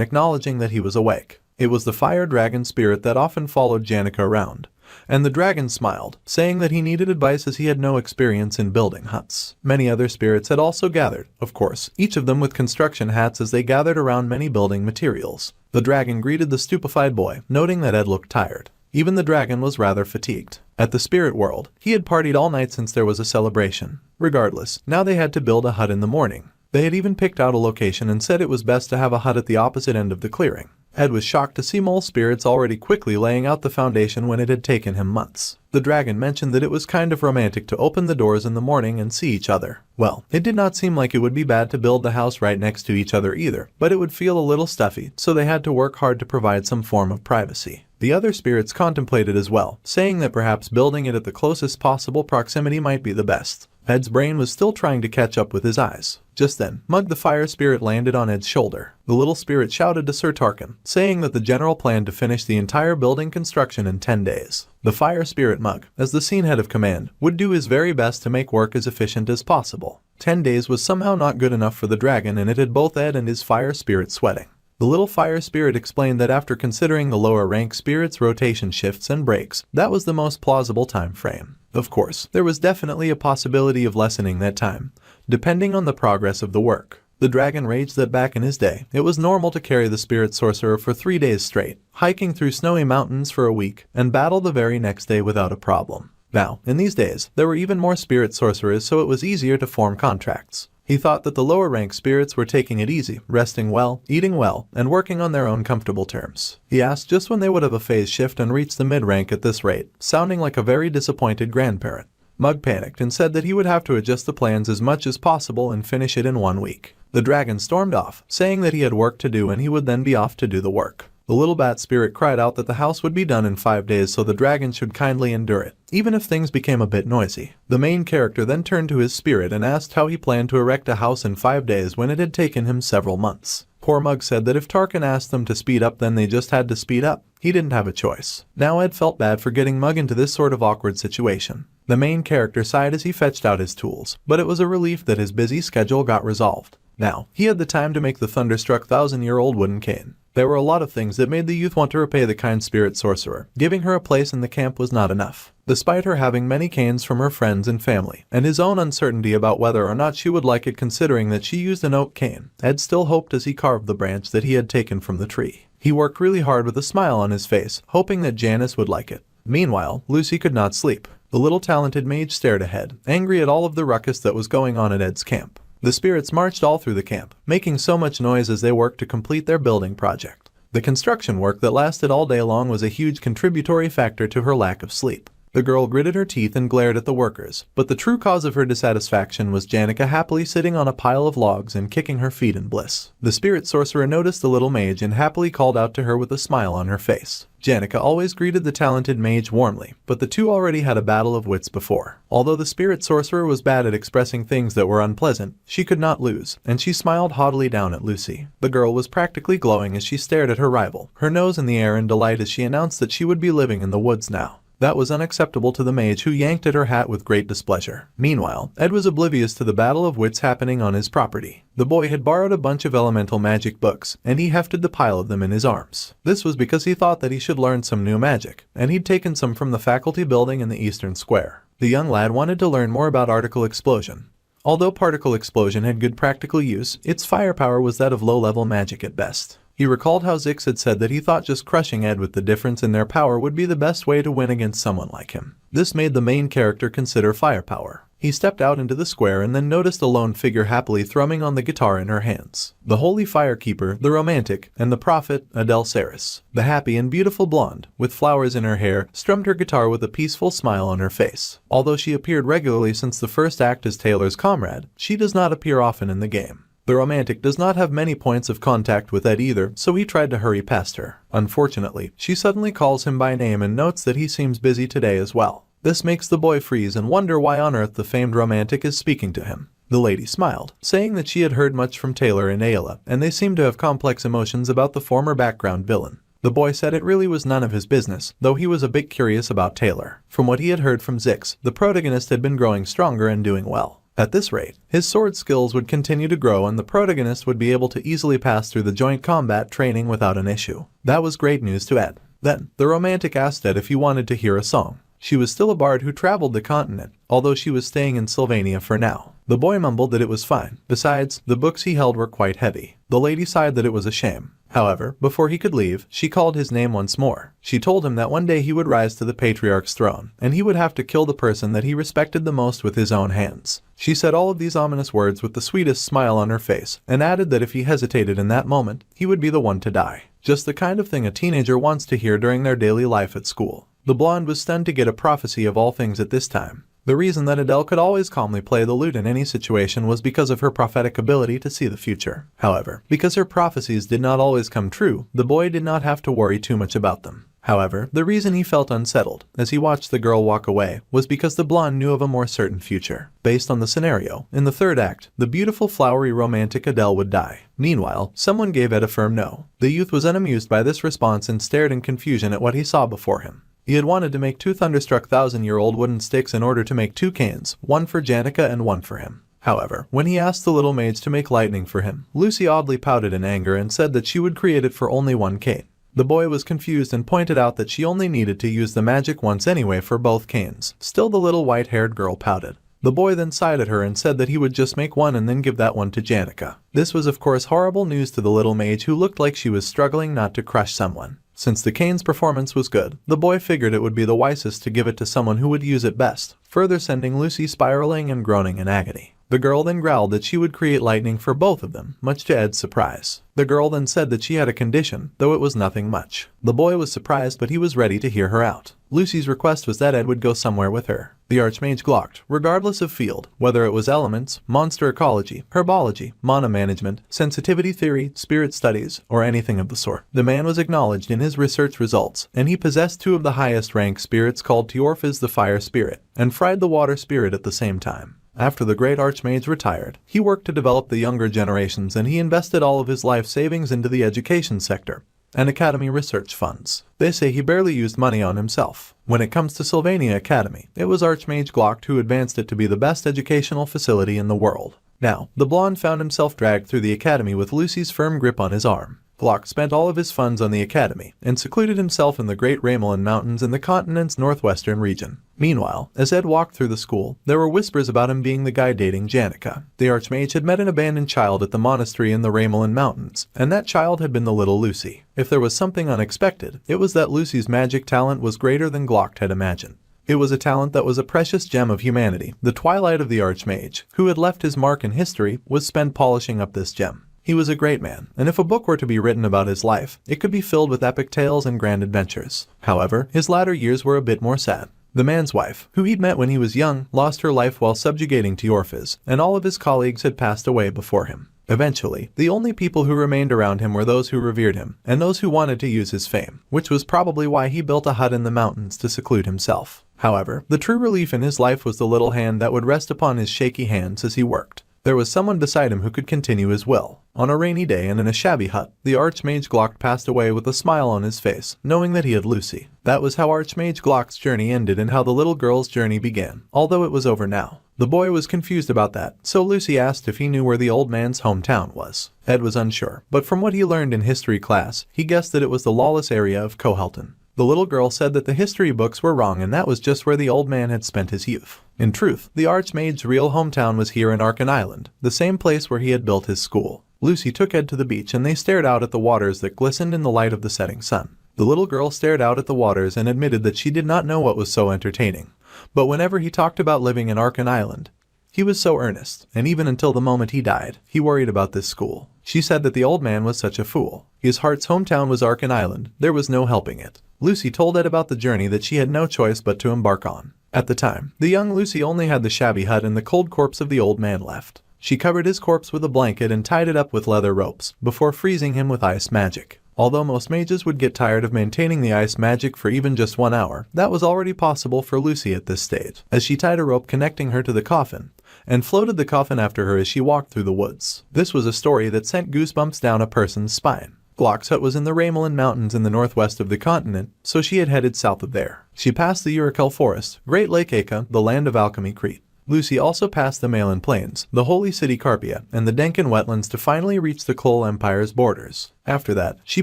acknowledging that he was awake. It was the fire dragon spirit that often followed Janica around, and the dragon smiled, saying that he needed advice as he had no experience in building huts. Many other spirits had also gathered, of course, each of them with construction hats as they gathered around many building materials. The dragon greeted the stupefied boy, noting that Ed looked tired. Even the dragon was rather fatigued. At the spirit world, he had partied all night since there was a celebration. Regardless, now they had to build a hut in the morning. They had even picked out a location and said it was best to have a hut at the opposite end of the clearing. Ed was shocked to see mole spirits already quickly laying out the foundation when it had taken him months. The dragon mentioned that it was kind of romantic to open the doors in the morning and see each other. Well, it did not seem like it would be bad to build the house right next to each other either, but it would feel a little stuffy, so they had to work hard to provide some form of privacy. The other spirits contemplated as well, saying that perhaps building it at the closest possible proximity might be the best. Ed's brain was still trying to catch up with his eyes. Just then, Mug the fire spirit landed on Ed's shoulder. The little spirit shouted to Sir Tarkin, saying that the general planned to finish the entire building construction in 10 days. The fire spirit Mug, as the scene head of command, would do his very best to make work as efficient as possible. 10 days was somehow not good enough for the dragon, and it had both Ed and his fire spirit sweating. The little fire spirit explained that after considering the lower rank spirits' rotation shifts and breaks, that was the most plausible time frame. Of course, there was definitely a possibility of lessening that time, depending on the progress of the work. The dragon raged that back in his day, it was normal to carry the spirit sorcerer for 3 days straight, hiking through snowy mountains for a week, and battle the very next day without a problem. Now, in these days, there were even more spirit sorcerers, so it was easier to form contracts. He thought that the lower rank spirits were taking it easy, resting well, eating well, and working on their own comfortable terms. He asked just when they would have a phase shift and reach the mid-rank at this rate, sounding like a very disappointed grandparent. Mug panicked and said that he would have to adjust the plans as much as possible and finish it in 1 week. The dragon stormed off, saying that he had work to do and he would then be off to do the work. The little bat spirit cried out that the house would be done in 5 days, so the dragon should kindly endure it, even if things became a bit noisy. The main character then turned to his spirit and asked how he planned to erect a house in 5 days when it had taken him several months. Poor Mug said that if Tarkin asked them to speed up, then they just had to speed up. He didn't have a choice. Now Ed felt bad for getting Mug into this sort of awkward situation. The main character sighed as he fetched out his tools, but it was a relief that his busy schedule got resolved. Now, he had the time to make the thunderstruck 1,000-year-old wooden cane. There were a lot of things that made the youth want to repay the kind spirit sorcerer. Giving her a place in the camp was not enough. Despite her having many canes from her friends and family, and his own uncertainty about whether or not she would like it considering that she used an oak cane, Ed still hoped as he carved the branch that he had taken from the tree. He worked really hard with a smile on his face, hoping that Janice would like it. Meanwhile, Lucy could not sleep. The little talented mage stared ahead, angry at all of the ruckus that was going on at Ed's camp. The spirits marched all through the camp, making so much noise as they worked to complete their building project. The construction work that lasted all day long was a huge contributory factor to her lack of sleep. The girl gritted her teeth and glared at the workers, but the true cause of her dissatisfaction was Janica happily sitting on a pile of logs and kicking her feet in bliss. The spirit sorcerer noticed the little mage and happily called out to her with a smile on her face. Janica always greeted the talented mage warmly, but the two already had a battle of wits before. Although the spirit sorcerer was bad at expressing things that were unpleasant, she could not lose, and she smiled haughtily down at Lucy. The girl was practically glowing as she stared at her rival, her nose in the air in delight as she announced that she would be living in the woods now. That was unacceptable to the mage, who yanked at her hat with great displeasure. Meanwhile, Ed was oblivious to the battle of wits happening on his property. The boy had borrowed a bunch of elemental magic books, and he hefted the pile of them in his arms. This was because he thought that he should learn some new magic, and he'd taken some from the faculty building in the eastern square. The young lad wanted to learn more about particle explosion. Although particle explosion had good practical use, its firepower was that of low-level magic at best. He recalled how Zix had said that he thought just crushing Ed with the difference in their power would be the best way to win against someone like him. This made the main character consider firepower. He stepped out into the square and then noticed a lone figure happily thrumming on the guitar in her hands. The holy firekeeper, the romantic, and the prophet, Adele Saris. The happy and beautiful blonde, with flowers in her hair, strummed her guitar with a peaceful smile on her face. Although she appeared regularly since the first act as Taylor's comrade, she does not appear often in the game. The romantic does not have many points of contact with Ed either, so he tried to hurry past her. Unfortunately, she suddenly calls him by name and notes that he seems busy today as well. This makes the boy freeze and wonder why on earth the famed romantic is speaking to him. The lady smiled, saying that she had heard much from Taylor and Ayla, and they seemed to have complex emotions about the former background villain. The boy said it really was none of his business, though he was a bit curious about Taylor. From what he had heard from Zix, the protagonist had been growing stronger and doing well. At this rate, his sword skills would continue to grow and the protagonist would be able to easily pass through the joint combat training without an issue. That was great news to Ed. Then, the romantic asked Ed if he wanted to hear a song. She was still a bard who traveled the continent, although she was staying in Sylvania for now. The boy mumbled that it was fine. Besides, the books he held were quite heavy. The lady sighed that it was a shame. However, before he could leave, she called his name once more. She told him that one day he would rise to the patriarch's throne, and he would have to kill the person that he respected the most with his own hands. She said all of these ominous words with the sweetest smile on her face, and added that if he hesitated in that moment, he would be the one to die. Just the kind of thing a teenager wants to hear during their daily life at school. The blonde was stunned to get a prophecy of all things at this time. The reason that Adele could always calmly play the lute in any situation was because of her prophetic ability to see the future. However, because her prophecies did not always come true, the boy did not have to worry too much about them. However, the reason he felt unsettled, as he watched the girl walk away, was because the blonde knew of a more certain future. Based on the scenario, in the third act, the beautiful flowery romantic Adele would die. Meanwhile, someone gave Ed a firm no. The youth was unamused by this response and stared in confusion at what he saw before him. He had wanted to make two thunderstruck 1,000-year-old wooden sticks in order to make two canes, one for Janica and one for him. However, when he asked the little maids to make lightning for him, Lucy oddly pouted in anger and said that she would create it for only one cane. The boy was confused and pointed out that she only needed to use the magic once anyway for both canes. Still, the little white-haired girl pouted. The boy then sighed at her and said that he would just make one and then give that one to Janica. This was of course horrible news to the little mage, who looked like she was struggling not to crush someone. Since the cane's performance was good, the boy figured it would be the wisest to give it to someone who would use it best, further sending Lucy spiraling and groaning in agony. The girl then growled that she would create lightning for both of them, much to Ed's surprise. The girl then said that she had a condition, though it was nothing much. The boy was surprised, but he was ready to hear her out. Lucy's request was that Ed would go somewhere with her. The Archmage glocked, regardless of field, whether it was elements, monster ecology, herbology, mana management, sensitivity theory, spirit studies, or anything of the sort. The man was acknowledged in his research results, and he possessed two of the highest rank spirits called Teorphas the Fire Spirit, and Fried the Water Spirit at the same time. After the great Archmage retired, he worked to develop the younger generations, and he invested all of his life savings into the education sector and academy research funds. They say he barely used money on himself. When it comes to Sylvania Academy, it was Archmage Glocked who advanced it to be the best educational facility in the world. Now, the blonde found himself dragged through the academy with Lucy's firm grip on his arm. Glock spent all of his funds on the academy and secluded himself in the Great Ramelin Mountains in the continent's northwestern region. Meanwhile, as Ed walked through the school, there were whispers about him being the guy dating Janica. The Archmage had met an abandoned child at the monastery in the Ramelin Mountains, and that child had been the little Lucy. If there was something unexpected, it was that Lucy's magic talent was greater than Glock had imagined. It was a talent that was a precious gem of humanity. The twilight of the Archmage, who had left his mark in history, was spent polishing up this gem. He was a great man, and if a book were to be written about his life, it could be filled with epic tales and grand adventures. However, his latter years were a bit more sad. The man's wife, who he'd met when he was young, lost her life while subjugating Teorphas, and all of his colleagues had passed away before him. Eventually, the only people who remained around him were those who revered him, and those who wanted to use his fame, which was probably why he built a hut in the mountains to seclude himself. However, the true relief in his life was the little hand that would rest upon his shaky hands as he worked. There was someone beside him who could continue his will. On a rainy day and in a shabby hut, the Archmage Glock passed away with a smile on his face, knowing that he had Lucy. That was how Archmage Glock's journey ended and how the little girl's journey began, although it was over now. The boy was confused about that, so Lucy asked if he knew where the old man's hometown was. Ed was unsure, but from what he learned in history class, he guessed that it was the lawless area of Kohelton. The little girl said that the history books were wrong and that was just where the old man had spent his youth. In truth, the Archmage's real hometown was here in Arkan Island, the same place where he had built his school. Lucy took Ed to the beach and they stared out at the waters that glistened in the light of the setting sun. The little girl stared out at the waters and admitted that she did not know what was so entertaining. But whenever he talked about living in Arkan Island, he was so earnest, and even until the moment he died, he worried about this school. She said that the old man was such a fool. His heart's hometown was Arkan Island, there was no helping it. Lucy told Ed about the journey that she had no choice but to embark on. At the time, the young Lucy only had the shabby hut and the cold corpse of the old man left. She covered his corpse with a blanket and tied it up with leather ropes, before freezing him with ice magic. Although most mages would get tired of maintaining the ice magic for even just 1 hour, that was already possible for Lucy at this stage, as she tied a rope connecting her to the coffin, and floated the coffin after her as she walked through the woods. This was a story that sent goosebumps down a person's spine. Glock's hut was in the Ramelin Mountains in the northwest of the continent, so she had headed south of there. She passed the Urakel Forest, Great Lake Aka, the land of alchemy Crete. Lucy also passed the Malin Plains, the holy city Carpia, and the Denkin wetlands to finally reach the Klol Empire's borders. After that, she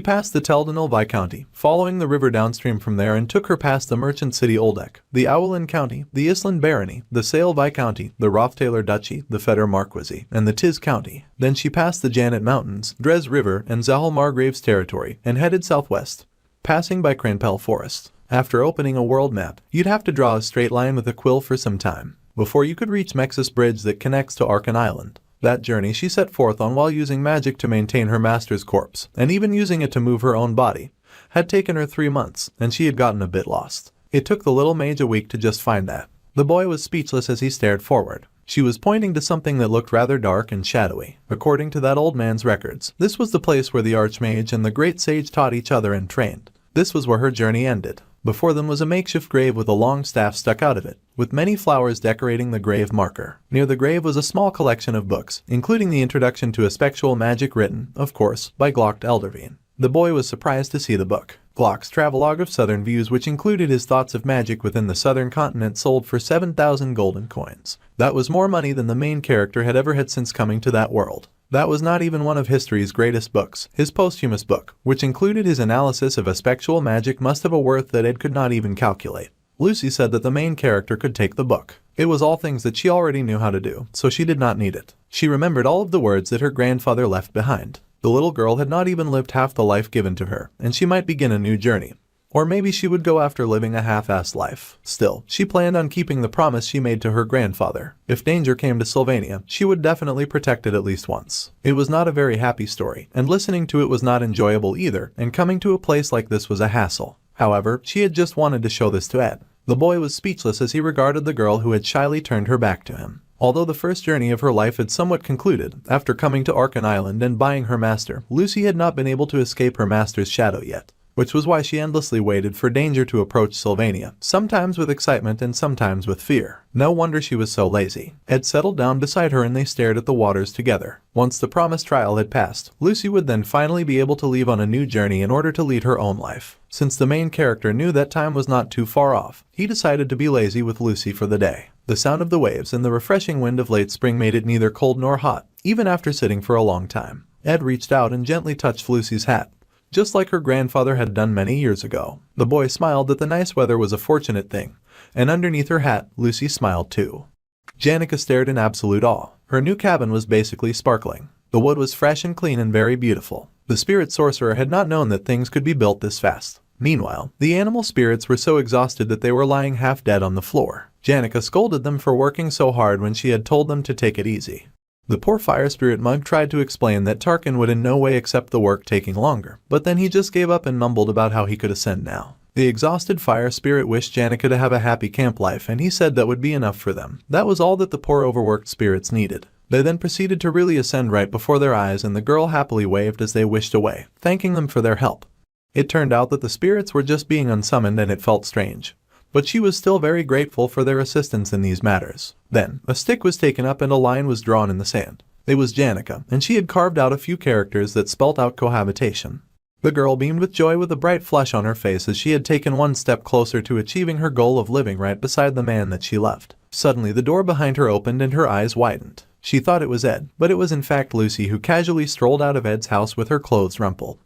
passed the Teldanil Viscounty, following the river downstream from there and took her past the merchant city Oldek, the Owlin County, the Island Barony, the Sale Viscounty, the Roth Taylor Duchy, the Feder Marquisy, and the Tiz County. Then she passed the Janet Mountains, Dres River, and Zahal Margrave's territory, and headed southwest, passing by Cranpel Forest. After opening a world map, you'd have to draw a straight line with a quill for some time before you could reach Mexis Bridge that connects to Arkan Island. That journey she set forth on while using magic to maintain her master's corpse, and even using it to move her own body, had taken her 3 months, and she had gotten a bit lost. It took the little mage a week to just find that. The boy was speechless as he stared forward. She was pointing to something that looked rather dark and shadowy. According to that old man's records, this was the place where the Archmage and the great sage taught each other and trained. This was where her journey ended. Before them was a makeshift grave with a long staff stuck out of it, with many flowers decorating the grave marker. Near the grave was a small collection of books, including the introduction to a spectral magic written, of course, by Glock Elderveen. The boy was surprised to see the book. Glock's travelogue of southern views, which included his thoughts of magic within the southern continent, sold for 7,000 golden coins. That was more money than the main character had ever had since coming to that world. That was not even one of history's greatest books. His posthumous book, which included his analysis of a spectral magic, must have a worth that Ed could not even calculate. Lucy said that the main character could take the book. It was all things that she already knew how to do, so she did not need it. She remembered all of the words that her grandfather left behind. The little girl had not even lived half the life given to her, and she might begin a new journey. Or maybe she would go after living a half-assed life. Still, she planned on keeping the promise she made to her grandfather. If danger came to Sylvania, she would definitely protect it at least once. It was not a very happy story, and listening to it was not enjoyable either, and coming to a place like this was a hassle. However, she had just wanted to show this to Ed. The boy was speechless as he regarded the girl who had shyly turned her back to him. Although the first journey of her life had somewhat concluded, after coming to Arkan Island and buying her master, Lucy had not been able to escape her master's shadow yet, which was why she endlessly waited for danger to approach Sylvania, sometimes with excitement and sometimes with fear. No wonder she was so lazy. Ed settled down beside her and they stared at the waters together. Once the promised trial had passed, Lucy would then finally be able to leave on a new journey in order to lead her own life. Since the main character knew that time was not too far off, he decided to be lazy with Lucy for the day. The sound of the waves and the refreshing wind of late spring made it neither cold nor hot, even after sitting for a long time. Ed reached out and gently touched Lucy's hat, just like her grandfather had done many years ago. The boy smiled that the nice weather was a fortunate thing, and underneath her hat, Lucy smiled too. Janica stared in absolute awe. Her new cabin was basically sparkling. The wood was fresh and clean and very beautiful. The spirit sorcerer had not known that things could be built this fast. Meanwhile, the animal spirits were so exhausted that they were lying half dead on the floor. Janica scolded them for working so hard when she had told them to take it easy. The poor fire spirit mug tried to explain that Tarkin would in no way accept the work taking longer, but then he just gave up and mumbled about how he could ascend now. The exhausted fire spirit wished Janica to have a happy camp life, and he said that would be enough for them. That was all that the poor overworked spirits needed. They then proceeded to really ascend right before their eyes, and the girl happily waved as they wished away, thanking them for their help. It turned out that the spirits were just being unsummoned, and it felt strange. but she was still very grateful for their assistance in these matters. Then, a stick was taken up and a line was drawn in the sand. It was Janica, and she had carved out a few characters that spelt out cohabitation. The girl beamed with joy with a bright flush on her face as she had taken one step closer to achieving her goal of living right beside the man that she loved. Suddenly the door behind her opened and her eyes widened. She thought it was Ed, but it was in fact Lucy, who casually strolled out of Ed's house with her clothes rumpled.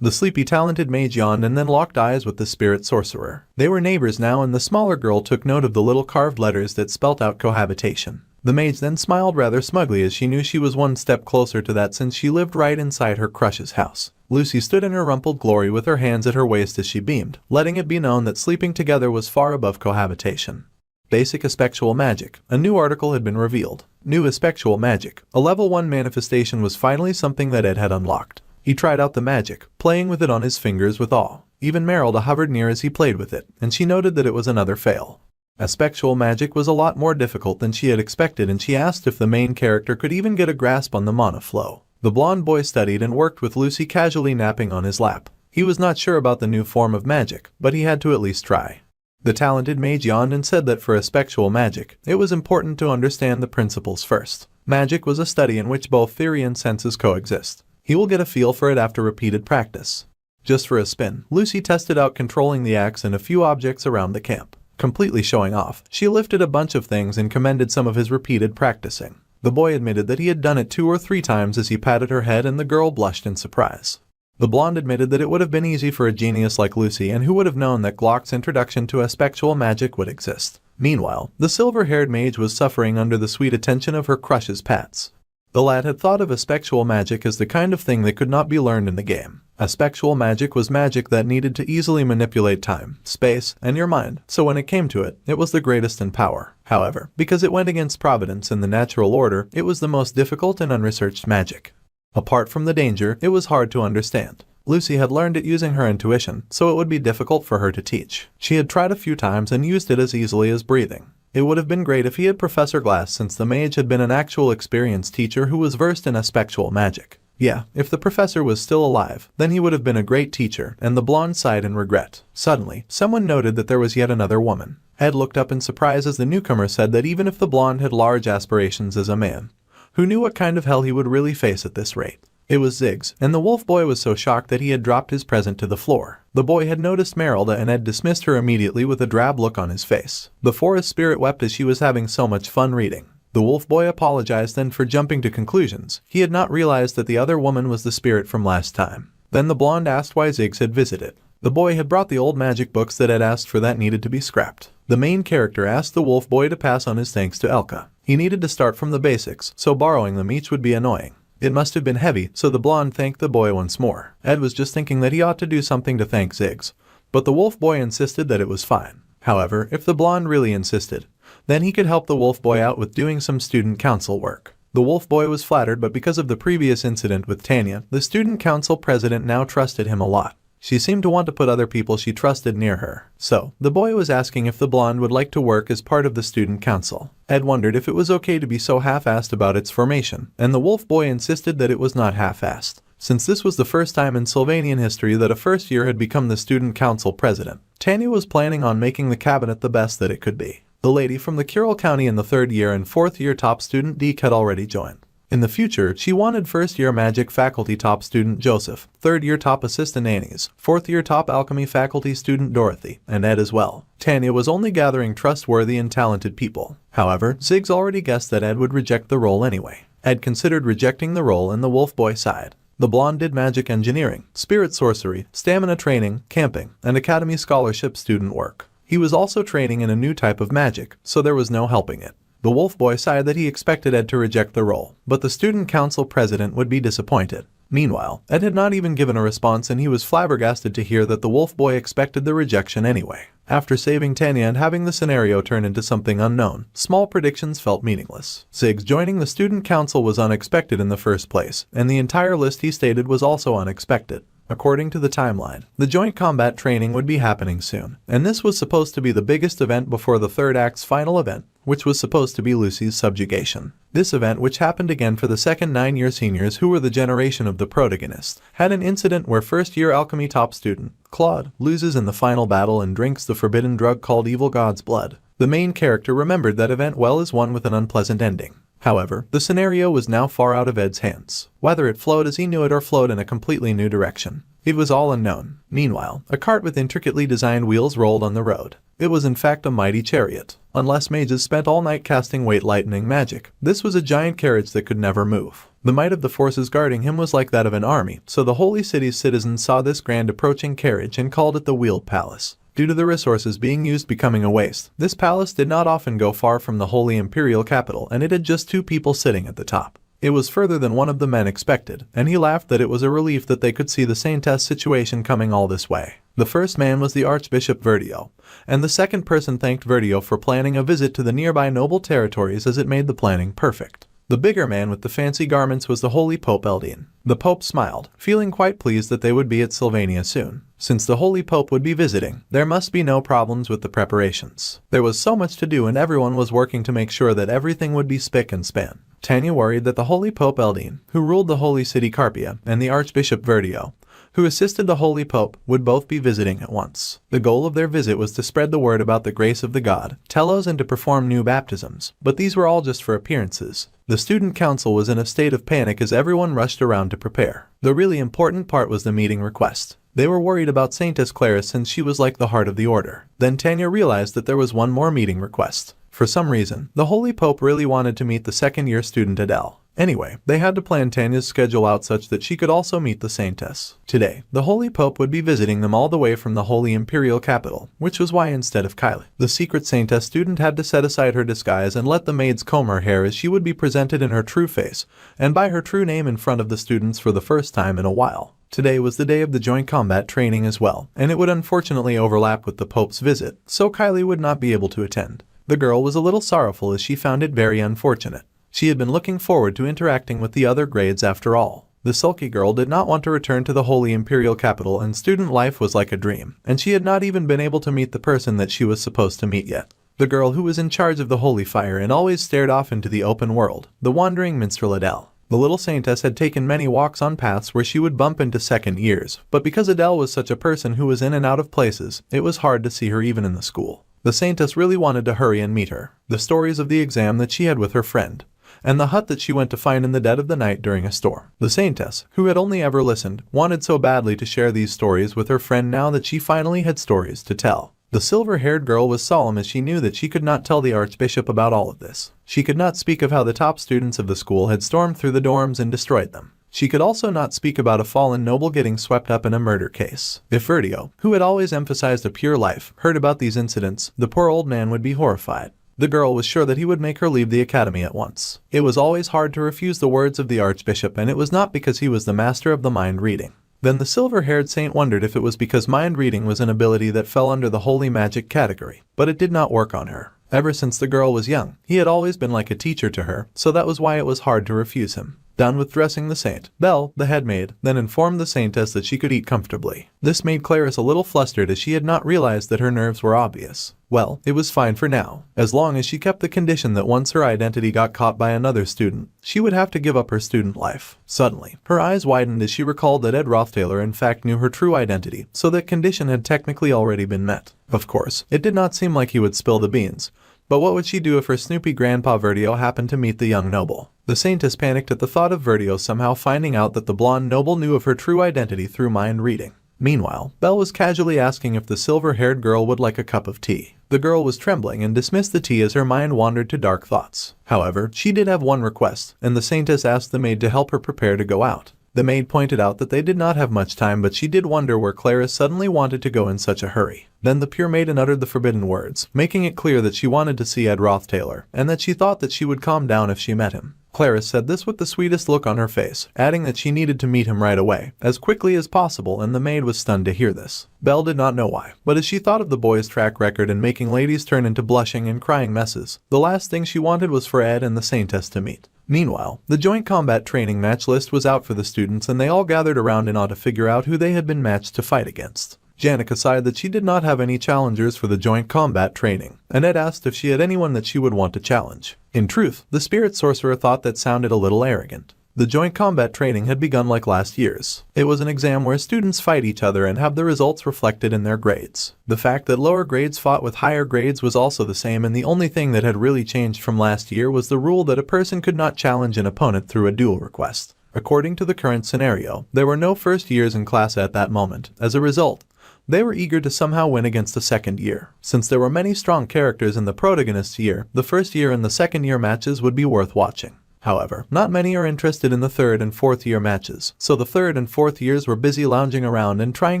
The sleepy talented mage yawned and then locked eyes with the spirit sorcerer. They were neighbors now, and the smaller girl took note of the little carved letters that spelt out cohabitation. The mage then smiled rather smugly as she knew she was one step closer to that since she lived right inside her crush's house. Lucy stood in her rumpled glory with her hands at her waist as she beamed, letting it be known that sleeping together was far above cohabitation. Basic Aspectual Magic. A new article had been revealed. New Aspectual Magic. A level 1 manifestation was finally something that Ed had unlocked. He tried out the magic, playing with it on his fingers with awe. Even Merylda hovered near as he played with it, and she noted that it was another fail. Aspectual magic was a lot more difficult than she had expected, and she asked if the main character could even get a grasp on the mana flow. The blonde boy studied and worked with Lucy, casually napping on his lap. He was not sure about the new form of magic, but he had to at least try. The talented mage yawned and said that for aspectual magic, it was important to understand the principles first. Magic was a study in which both theory and senses coexist. He will get a feel for it after repeated practice. Just for a spin, Lucy tested out controlling the axe and a few objects around the camp. Completely showing off, she lifted a bunch of things and commended some of his repeated practicing. The boy admitted that he had done it 2 or 3 times as he patted her head, and the girl blushed in surprise. The blonde admitted that it would have been easy for a genius like Lucy, and who would have known that Glock's introduction to aspectual magic would exist. Meanwhile, the silver-haired mage was suffering under the sweet attention of her crush's pats. The lad had thought of aspectual magic as the kind of thing that could not be learned in the game. Aspectual magic was magic that needed to easily manipulate time, space, and your mind, so when it came to it, it was the greatest in power. However, because it went against providence and the natural order, it was the most difficult and unresearched magic. Apart from the danger, it was hard to understand. Lucy had learned it using her intuition, so it would be difficult for her to teach. She had tried a few times and used it as easily as breathing. It would have been great if he had Professor Glass, since the mage had been an actual experienced teacher who was versed in aspectual magic. Yeah, if the professor was still alive, then he would have been a great teacher, and the blonde sighed in regret. Suddenly, someone noted that there was yet another woman. Ed looked up in surprise as the newcomer said that even if the blonde had large aspirations as a man, who knew what kind of hell he would really face at this rate? It was Ziggs, and the wolf boy was so shocked that he had dropped his present to the floor. The boy had noticed Merylda and had dismissed her immediately with a drab look on his face. The forest spirit wept as she was having so much fun reading. The wolf boy apologized then for jumping to conclusions. He had not realized that the other woman was the spirit from last time. Then the blonde asked why Ziggs had visited. The boy had brought the old magic books that had asked for that needed to be scrapped. The main character asked the wolf boy to pass on his thanks to Elka. He needed to start from the basics, so borrowing them each would be annoying. It must have been heavy, so the blonde thanked the boy once more. Ed was just thinking that he ought to do something to thank Ziggs, but the wolf boy insisted that it was fine. However, if the blonde really insisted, then he could help the wolf boy out with doing some student council work. The wolf boy was flattered, but because of the previous incident with Tanya, the student council president now trusted him a lot. She seemed to want to put other people she trusted near her. So, the boy was asking if the blonde would like to work as part of the student council. Ed wondered if it was okay to be so half-assed about its formation, and the wolf boy insisted that it was not half-assed. Since this was the first time in Sylvanian history that a first year had become the student council president, Tanya was planning on making the cabinet the best that it could be. The lady from the Kyril County in the 3rd year and 4th year top student Deke had already joined. In the future, she wanted first-year magic faculty top student Joseph, 3rd year top assistant Annie's, 4th year top alchemy faculty student Dorothy, and Ed as well. Tanya was only gathering trustworthy and talented people. However, Ziggs already guessed that Ed would reject the role anyway. Ed considered rejecting the role, and the wolf boy sighed. The blonde did magic engineering, spirit sorcery, stamina training, camping, and academy scholarship student work. He was also training in a new type of magic, so there was no helping it. The wolf boy sighed that he expected Ed to reject the role, but the student council president would be disappointed. Meanwhile, Ed had not even given a response, and he was flabbergasted to hear that the wolf boy expected the rejection anyway. After saving Tanya and having the scenario turn into something unknown, small predictions felt meaningless. Ziggs joining the student council was unexpected in the first place, and the entire list he stated was also unexpected. According to the timeline, the joint combat training would be happening soon, and this was supposed to be the biggest event before the third act's final event, which was supposed to be Lucy's subjugation. This event, which happened again for the second 9-year seniors who were the generation of the protagonist, had an incident where first-year alchemy top student, Claude, loses in the final battle and drinks the forbidden drug called Evil God's Blood. The main character remembered that event well as one with an unpleasant ending. However, the scenario was now far out of Ed's hands. Whether it flowed as he knew it or flowed in a completely new direction, it was all unknown. Meanwhile, a cart with intricately designed wheels rolled on the road. It was in fact a mighty chariot. Unless mages spent all night casting weight lightning magic, this was a giant carriage that could never move. The might of the forces guarding him was like that of an army, so the holy city's citizens saw this grand approaching carriage and called it the Wheeled Palace. Due to the resources being used becoming a waste, this palace did not often go far from the holy imperial capital, and it had just 2 people sitting at the top. It was further than one of the men expected, and he laughed that it was a relief that they could see the Saintess situation coming all this way. The first man was the Archbishop Verdio, and the second person thanked Verdio for planning a visit to the nearby noble territories as it made the planning perfect. The bigger man with the fancy garments was the Holy Pope Eldine. The Pope smiled, feeling quite pleased that they would be at Sylvania soon. Since the Holy Pope would be visiting, there must be no problems with the preparations. There was so much to do and everyone was working to make sure that everything would be spick and span. Tanya worried that the Holy Pope Eldine, who ruled the Holy City Carpia, and the Archbishop Verdio, who assisted the Holy Pope, would both be visiting at once. The goal of their visit was to spread the word about the grace of the god, Telos, and to perform new baptisms, but these were all just for appearances. The student council was in a state of panic as everyone rushed around to prepare. The really important part was the meeting request. They were worried about Saintess Clara since she was like the heart of the order. Then Tanya realized that there was one more meeting request. For some reason, the Holy Pope really wanted to meet the second-year student Adele. Anyway, they had to plan Tanya's schedule out such that she could also meet the Saintess. Today, the Holy Pope would be visiting them all the way from the Holy Imperial Capital, which was why instead of Kylie, the secret Saintess student had to set aside her disguise and let the maids comb her hair as she would be presented in her true face, and by her true name in front of the students for the first time in a while. Today was the day of the joint combat training as well, and it would unfortunately overlap with the Pope's visit, so Kylie would not be able to attend. The girl was a little sorrowful as she found it very unfortunate. She had been looking forward to interacting with the other grades after all. The sulky girl did not want to return to the Holy Imperial Capital, and student life was like a dream, and she had not even been able to meet the person that she was supposed to meet yet. The girl who was in charge of the Holy Fire and always stared off into the open world, the wandering minstrel Adele. The little Saintess had taken many walks on paths where she would bump into second years, but because Adele was such a person who was in and out of places, it was hard to see her even in the school. The Saintess really wanted to hurry and meet her. The stories of the exam that she had with her friend, and the hut that she went to find in the dead of the night during a storm. The Saintess, who had only ever listened, wanted so badly to share these stories with her friend now that she finally had stories to tell. The silver-haired girl was solemn as she knew that she could not tell the Archbishop about all of this. She could not speak of how the top students of the school had stormed through the dorms and destroyed them. She could also not speak about a fallen noble getting swept up in a murder case. If Verdio, who had always emphasized a pure life, heard about these incidents, the poor old man would be horrified. The girl was sure that he would make her leave the academy at once. It was always hard to refuse the words of the Archbishop, and it was not because he was the master of the mind reading. Then the silver-haired saint wondered if it was because mind reading was an ability that fell under the holy magic category, but it did not work on her. Ever since the girl was young, he had always been like a teacher to her, so that was why it was hard to refuse him. Done with dressing the saint, Belle, the head maid, then informed the Saintess that she could eat comfortably. This made Clarice a little flustered as she had not realized that her nerves were obvious. Well, it was fine for now, as long as she kept the condition that once her identity got caught by another student, she would have to give up her student life. Suddenly, her eyes widened as she recalled that Ed Roth Taylor in fact knew her true identity, so that condition had technically already been met. Of course, it did not seem like he would spill the beans. But what would she do if her snoopy grandpa Verdio happened to meet the young noble? The Saintess panicked at the thought of Verdio somehow finding out that the blonde noble knew of her true identity through mind reading. Meanwhile, Belle was casually asking if the silver-haired girl would like a cup of tea. The girl was trembling and dismissed the tea as her mind wandered to dark thoughts. However, she did have one request, and the Saintess asked the maid to help her prepare to go out. The maid pointed out that they did not have much time, but she did wonder where Clarice suddenly wanted to go in such a hurry. Then the pure maiden uttered the forbidden words, making it clear that she wanted to see Ed Roth Taylor, and that she thought that she would calm down if she met him. Clarice said this with the sweetest look on her face, adding that she needed to meet him right away, as quickly as possible, and the maid was stunned to hear this. Belle did not know why, but as she thought of the boy's track record in making ladies turn into blushing and crying messes, the last thing she wanted was for Ed and the Saintess to meet. Meanwhile, the joint combat training match list was out for the students, and they all gathered around in awe to figure out who they had been matched to fight against. Janica sighed that she did not have any challengers for the joint combat training, and Ed asked if she had anyone that she would want to challenge. In truth, the spirit sorcerer thought that sounded a little arrogant. The joint combat training had begun like last year's. It was an exam where students fight each other and have the results reflected in their grades. The fact that lower grades fought with higher grades was also the same, and the only thing that had really changed from last year was the rule that a person could not challenge an opponent through a duel request. According to the current scenario, there were no first years in class at that moment. As a result, they were eager to somehow win against the second year. Since there were many strong characters in the protagonist's year, the first year and the second year matches would be worth watching. However, not many are interested in the third and fourth year matches, so the third and fourth years were busy lounging around and trying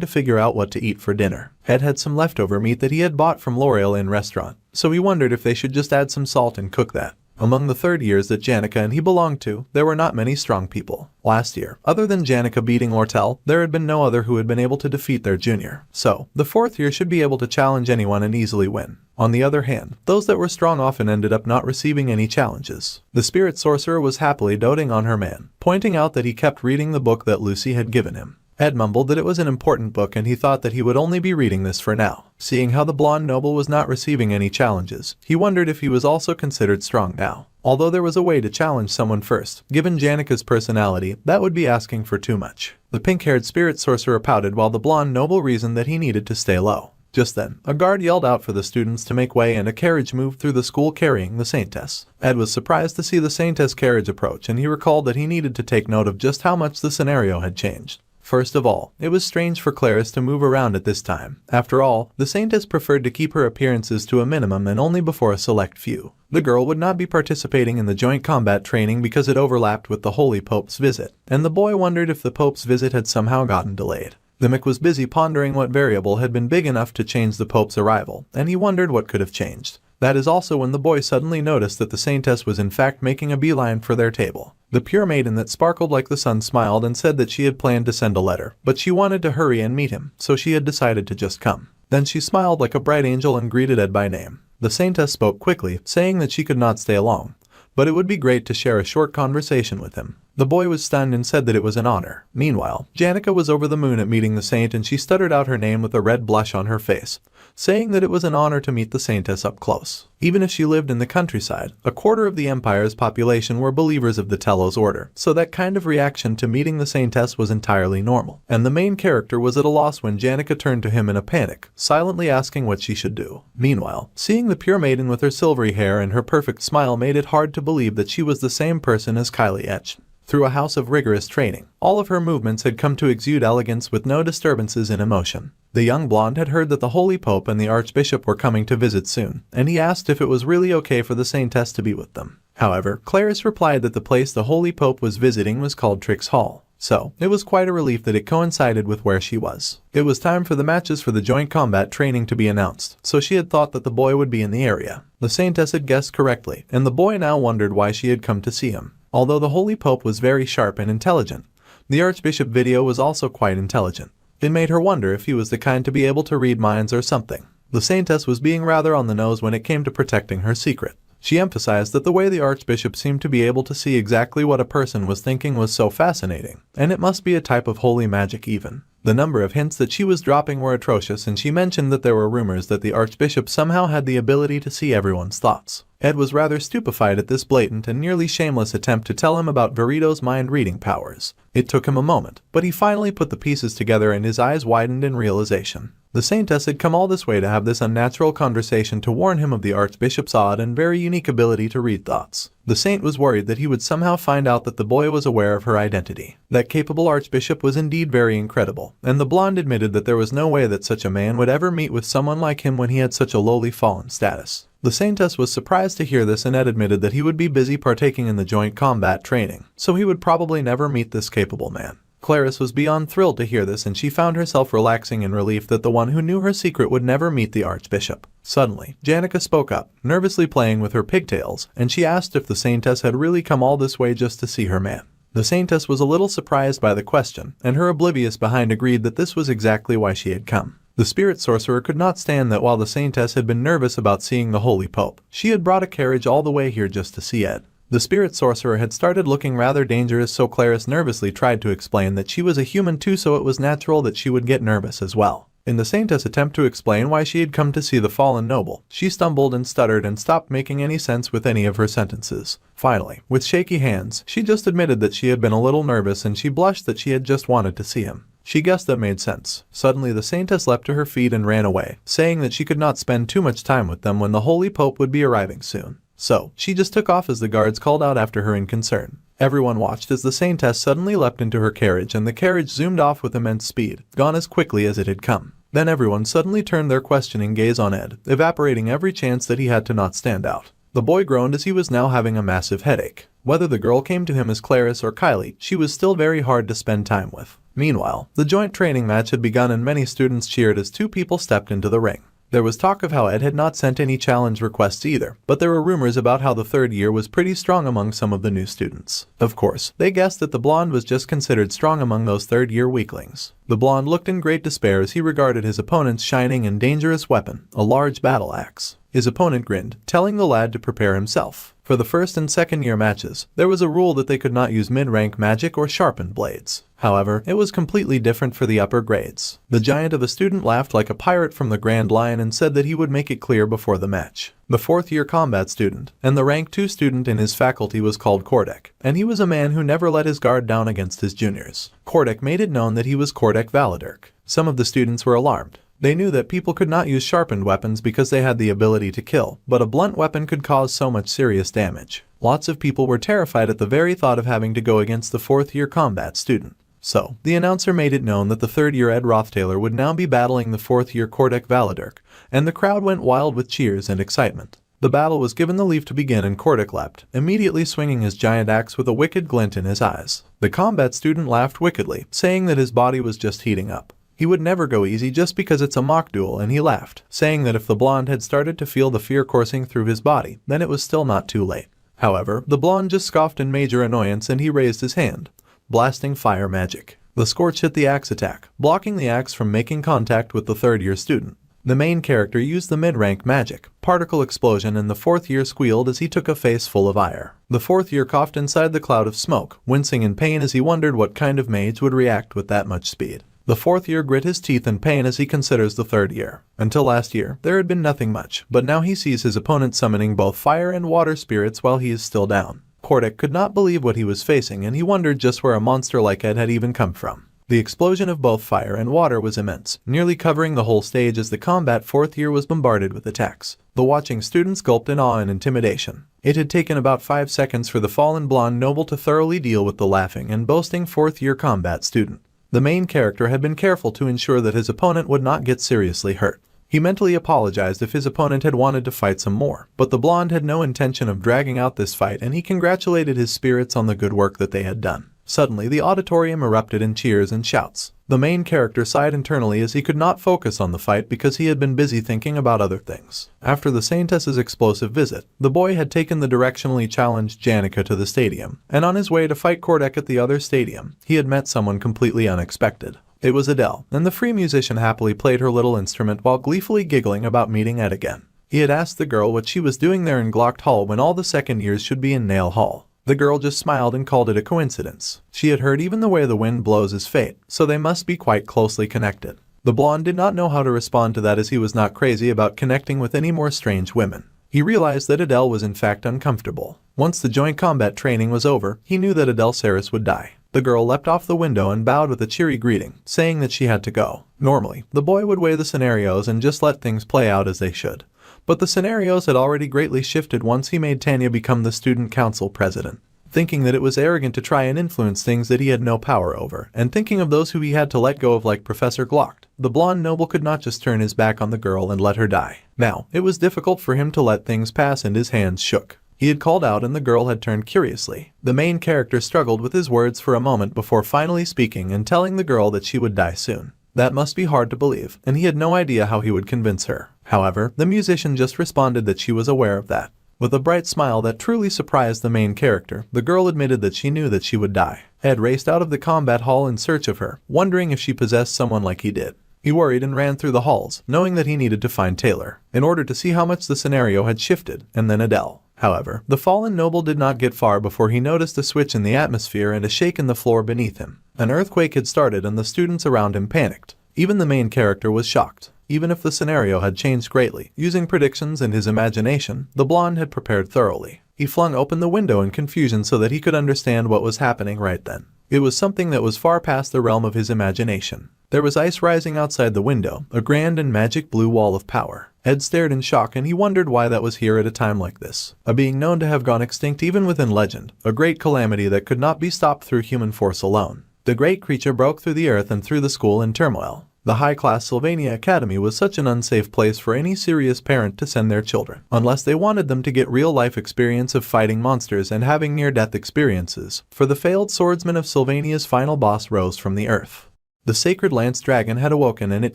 to figure out what to eat for dinner. Ed had some leftover meat that he had bought from Lortell in restaurant, so he wondered if they should just add some salt and cook that. Among the third years that Janica and he belonged to, there were not many strong people. Last year, other than Janica beating Lortell, there had been no other who had been able to defeat their junior. So, the fourth year should be able to challenge anyone and easily win. On the other hand, those that were strong often ended up not receiving any challenges. The spirit sorcerer was happily doting on her man, pointing out that he kept reading the book that Lucy had given him. Ed mumbled that it was an important book and he thought that he would only be reading this for now. Seeing how the blonde noble was not receiving any challenges, he wondered if he was also considered strong now. Although there was a way to challenge someone first, given Janica's personality, that would be asking for too much. The pink-haired spirit sorcerer pouted while the blonde noble reasoned that he needed to stay low. Just then, a guard yelled out for the students to make way and a carriage moved through the school carrying the Saintess. Ed was surprised to see the Saintess carriage approach, and he recalled that he needed to take note of just how much the scenario had changed. First of all, it was strange for Clarice to move around at this time. After all, the Saintess preferred to keep her appearances to a minimum and only before a select few. The girl would not be participating in the joint combat training because it overlapped with the Holy Pope's visit, and the boy wondered if the Pope's visit had somehow gotten delayed. The Mick was busy pondering what variable had been big enough to change the Pope's arrival, and he wondered what could have changed. That is also when the boy suddenly noticed that the Saintess was in fact making a beeline for their table. The pure maiden that sparkled like the sun smiled and said that she had planned to send a letter, but she wanted to hurry and meet him, so she had decided to just come. Then she smiled like a bright angel and greeted Ed by name. The Saintess spoke quickly, saying that she could not stay long, but it would be great to share a short conversation with him. The boy was stunned and said that it was an honor. Meanwhile, Janica was over the moon at meeting the saint, and she stuttered out her name with a red blush on her face, saying that it was an honor to meet the Saintess up close. Even if she lived in the countryside, a quarter of the Empire's population were believers of the Telos order, so that kind of reaction to meeting the Saintess was entirely normal. And the main character was at a loss when Janica turned to him in a panic, silently asking what she should do. Meanwhile, seeing the pure maiden with her silvery hair and her perfect smile made it hard to believe that she was the same person as Kylie etched. Through a house of rigorous training, all of her movements had come to exude elegance with no disturbances in emotion. The young blonde had heard that the Holy Pope and the Archbishop were coming to visit soon, and he asked if it was really okay for the Saintess to be with them. However, Clarice replied that the place the Holy Pope was visiting was called Trix Hall, so it was quite a relief that it coincided with where she was. It was time for the matches for the joint combat training to be announced, so she had thought that the boy would be in the area. The Saintess had guessed correctly, and the boy now wondered why she had come to see him. Although the Holy Pope was very sharp and intelligent, the Archbishop video was also quite intelligent. It made her wonder if he was the kind to be able to read minds or something. The Saintess was being rather on the nose when it came to protecting her secret. She emphasized that the way the Archbishop seemed to be able to see exactly what a person was thinking was so fascinating, and it must be a type of holy magic even. The number of hints that she was dropping were atrocious, and she mentioned that there were rumors that the Archbishop somehow had the ability to see everyone's thoughts. Ed was rather stupefied at this blatant and nearly shameless attempt to tell him about Verito's mind-reading powers. It took him a moment, but he finally put the pieces together and his eyes widened in realization. The Saintess had come all this way to have this unnatural conversation to warn him of the Archbishop's odd and very unique ability to read thoughts. The saint was worried that he would somehow find out that the boy was aware of her identity. That capable Archbishop was indeed very incredible, and the blonde admitted that there was no way that such a man would ever meet with someone like him when he had such a lowly fallen status. The Saintess was surprised to hear this, and Ed admitted that he would be busy partaking in the joint combat training, so he would probably never meet this capable man. Clarice was beyond thrilled to hear this, and she found herself relaxing in relief that the one who knew her secret would never meet the Archbishop. Suddenly, Janica spoke up, nervously playing with her pigtails, and she asked if the Saintess had really come all this way just to see her man. The Saintess was a little surprised by the question, and her oblivious behind agreed that this was exactly why she had come. The spirit sorcerer could not stand that while the Saintess had been nervous about seeing the Holy Pope, she had brought a carriage all the way here just to see Ed. The spirit sorcerer had started looking rather dangerous, so Clarice nervously tried to explain that she was a human too, so it was natural that she would get nervous as well. In the Saintess' attempt to explain why she had come to see the fallen noble, she stumbled and stuttered and stopped making any sense with any of her sentences. Finally, with shaky hands, she just admitted that she had been a little nervous, and she blushed that she had just wanted to see him. She guessed that made sense. Suddenly the Saintess leapt to her feet and ran away, saying that she could not spend too much time with them when the Holy Pope would be arriving soon. So, she just took off as the guards called out after her in concern. Everyone watched as the Saintess suddenly leapt into her carriage, and the carriage zoomed off with immense speed, gone as quickly as it had come. Then everyone suddenly turned their questioning gaze on Ed, evaporating every chance that he had to not stand out. The boy groaned as he was now having a massive headache. Whether the girl came to him as Clarice or Kylie, she was still very hard to spend time with. Meanwhile, the joint training match had begun, and many students cheered as two people stepped into the ring. There was talk of how Ed had not sent any challenge requests either, but there were rumors about how the third year was pretty strong among some of the new students. Of course, they guessed that the blonde was just considered strong among those third-year weaklings. The blonde looked in great despair as he regarded his opponent's shining and dangerous weapon, a large battle axe. His opponent grinned, telling the lad to prepare himself. For the first and second year matches, there was a rule that they could not use mid-rank magic or sharpened blades. However, it was completely different for the upper grades. The giant of a student laughed like a pirate from the Grand Lion and said that he would make it clear before the match. The fourth-year combat student, and the rank 2 student in his faculty, was called Kordek, and he was a man who never let his guard down against his juniors. Kordek made it known that he was Kordek Valadirk. Some of the students were alarmed. They knew that people could not use sharpened weapons because they had the ability to kill, but a blunt weapon could cause so much serious damage. Lots of people were terrified at the very thought of having to go against the fourth-year combat student. So, the announcer made it known that the third-year Ed Roth Taylor would now be battling the fourth-year Kordek Valadirk, and the crowd went wild with cheers and excitement. The battle was given the leave to begin, and Kordek leapt, immediately swinging his giant axe with a wicked glint in his eyes. The combat student laughed wickedly, saying that his body was just heating up. He would never go easy just because it's a mock duel, and he laughed, saying that if the blonde had started to feel the fear coursing through his body, then it was still not too late. However, the blonde just scoffed in major annoyance, and he raised his hand, blasting fire magic. The scorch hit the axe attack, blocking the axe from making contact with the third-year student. The main character used the mid-rank magic, particle explosion, and the fourth-year squealed as he took a face full of ire. The fourth-year coughed inside the cloud of smoke, wincing in pain as he wondered what kind of mage would react with that much speed. The fourth-year grit his teeth in pain as he considers the third year. Until last year, there had been nothing much, but now he sees his opponent summoning both fire and water spirits while he is still down. Kordek could not believe what he was facing, and he wondered just where a monster like Ed had even come from. The explosion of both fire and water was immense, nearly covering the whole stage as the combat fourth year was bombarded with attacks. The watching students gulped in awe and intimidation. It had taken about 5 seconds for the fallen blonde noble to thoroughly deal with the laughing and boasting fourth-year combat student. The main character had been careful to ensure that his opponent would not get seriously hurt. He mentally apologized if his opponent had wanted to fight some more, but the blonde had no intention of dragging out this fight, and he congratulated his spirits on the good work that they had done. Suddenly, the auditorium erupted in cheers and shouts. The main character sighed internally as he could not focus on the fight because he had been busy thinking about other things. After the Saintess's explosive visit, the boy had taken the directionally challenged Janica to the stadium, and on his way to fight Kordek at the other stadium, he had met someone completely unexpected. It was Adele, and the free musician happily played her little instrument while gleefully giggling about meeting Ed again. He had asked the girl what she was doing there in Glock Hall when all the second years should be in Nail Hall. The girl just smiled and called it a coincidence. She had heard even the way the wind blows is fate, so they must be quite closely connected. The blonde did not know how to respond to that as he was not crazy about connecting with any more strange women. He realized that Adele was in fact uncomfortable. Once the joint combat training was over, he knew that Adele Saris would die. The girl leapt off the window and bowed with a cheery greeting, saying that she had to go. Normally, the boy would weigh the scenarios and just let things play out as they should. But the scenarios had already greatly shifted once he made Tanya become the student council president. Thinking that it was arrogant to try and influence things that he had no power over, and thinking of those who he had to let go of like Professor Glock, the blonde noble could not just turn his back on the girl and let her die. Now, it was difficult for him to let things pass and his hands shook. He had called out and the girl had turned curiously. The main character struggled with his words for a moment before finally speaking and telling the girl that she would die soon. That must be hard to believe, and he had no idea how he would convince her. However, the musician just responded that she was aware of that. With a bright smile that truly surprised the main character, the girl admitted that she knew that she would die. Ed raced out of the combat hall in search of her, wondering if she possessed someone like he did. He worried and ran through the halls, knowing that he needed to find Taylor, in order to see how much the scenario had shifted, and then Adele. However, the fallen noble did not get far before he noticed a switch in the atmosphere and a shake in the floor beneath him. An earthquake had started and the students around him panicked. Even the main character was shocked. Even if the scenario had changed greatly, using predictions and his imagination, the blonde had prepared thoroughly. He flung open the window in confusion so that he could understand what was happening right then. It was something that was far past the realm of his imagination. There was ice rising outside the window, a grand and magic blue wall of power. Ed stared in shock and he wondered why that was here at a time like this. A being known to have gone extinct even within legend, a great calamity that could not be stopped through human force alone. The great creature broke through the earth and threw the school in turmoil. The high-class Sylvania Academy was such an unsafe place for any serious parent to send their children, unless they wanted them to get real-life experience of fighting monsters and having near-death experiences, for the failed swordsman of Sylvania's final boss rose from the earth. The sacred lance dragon had awoken and it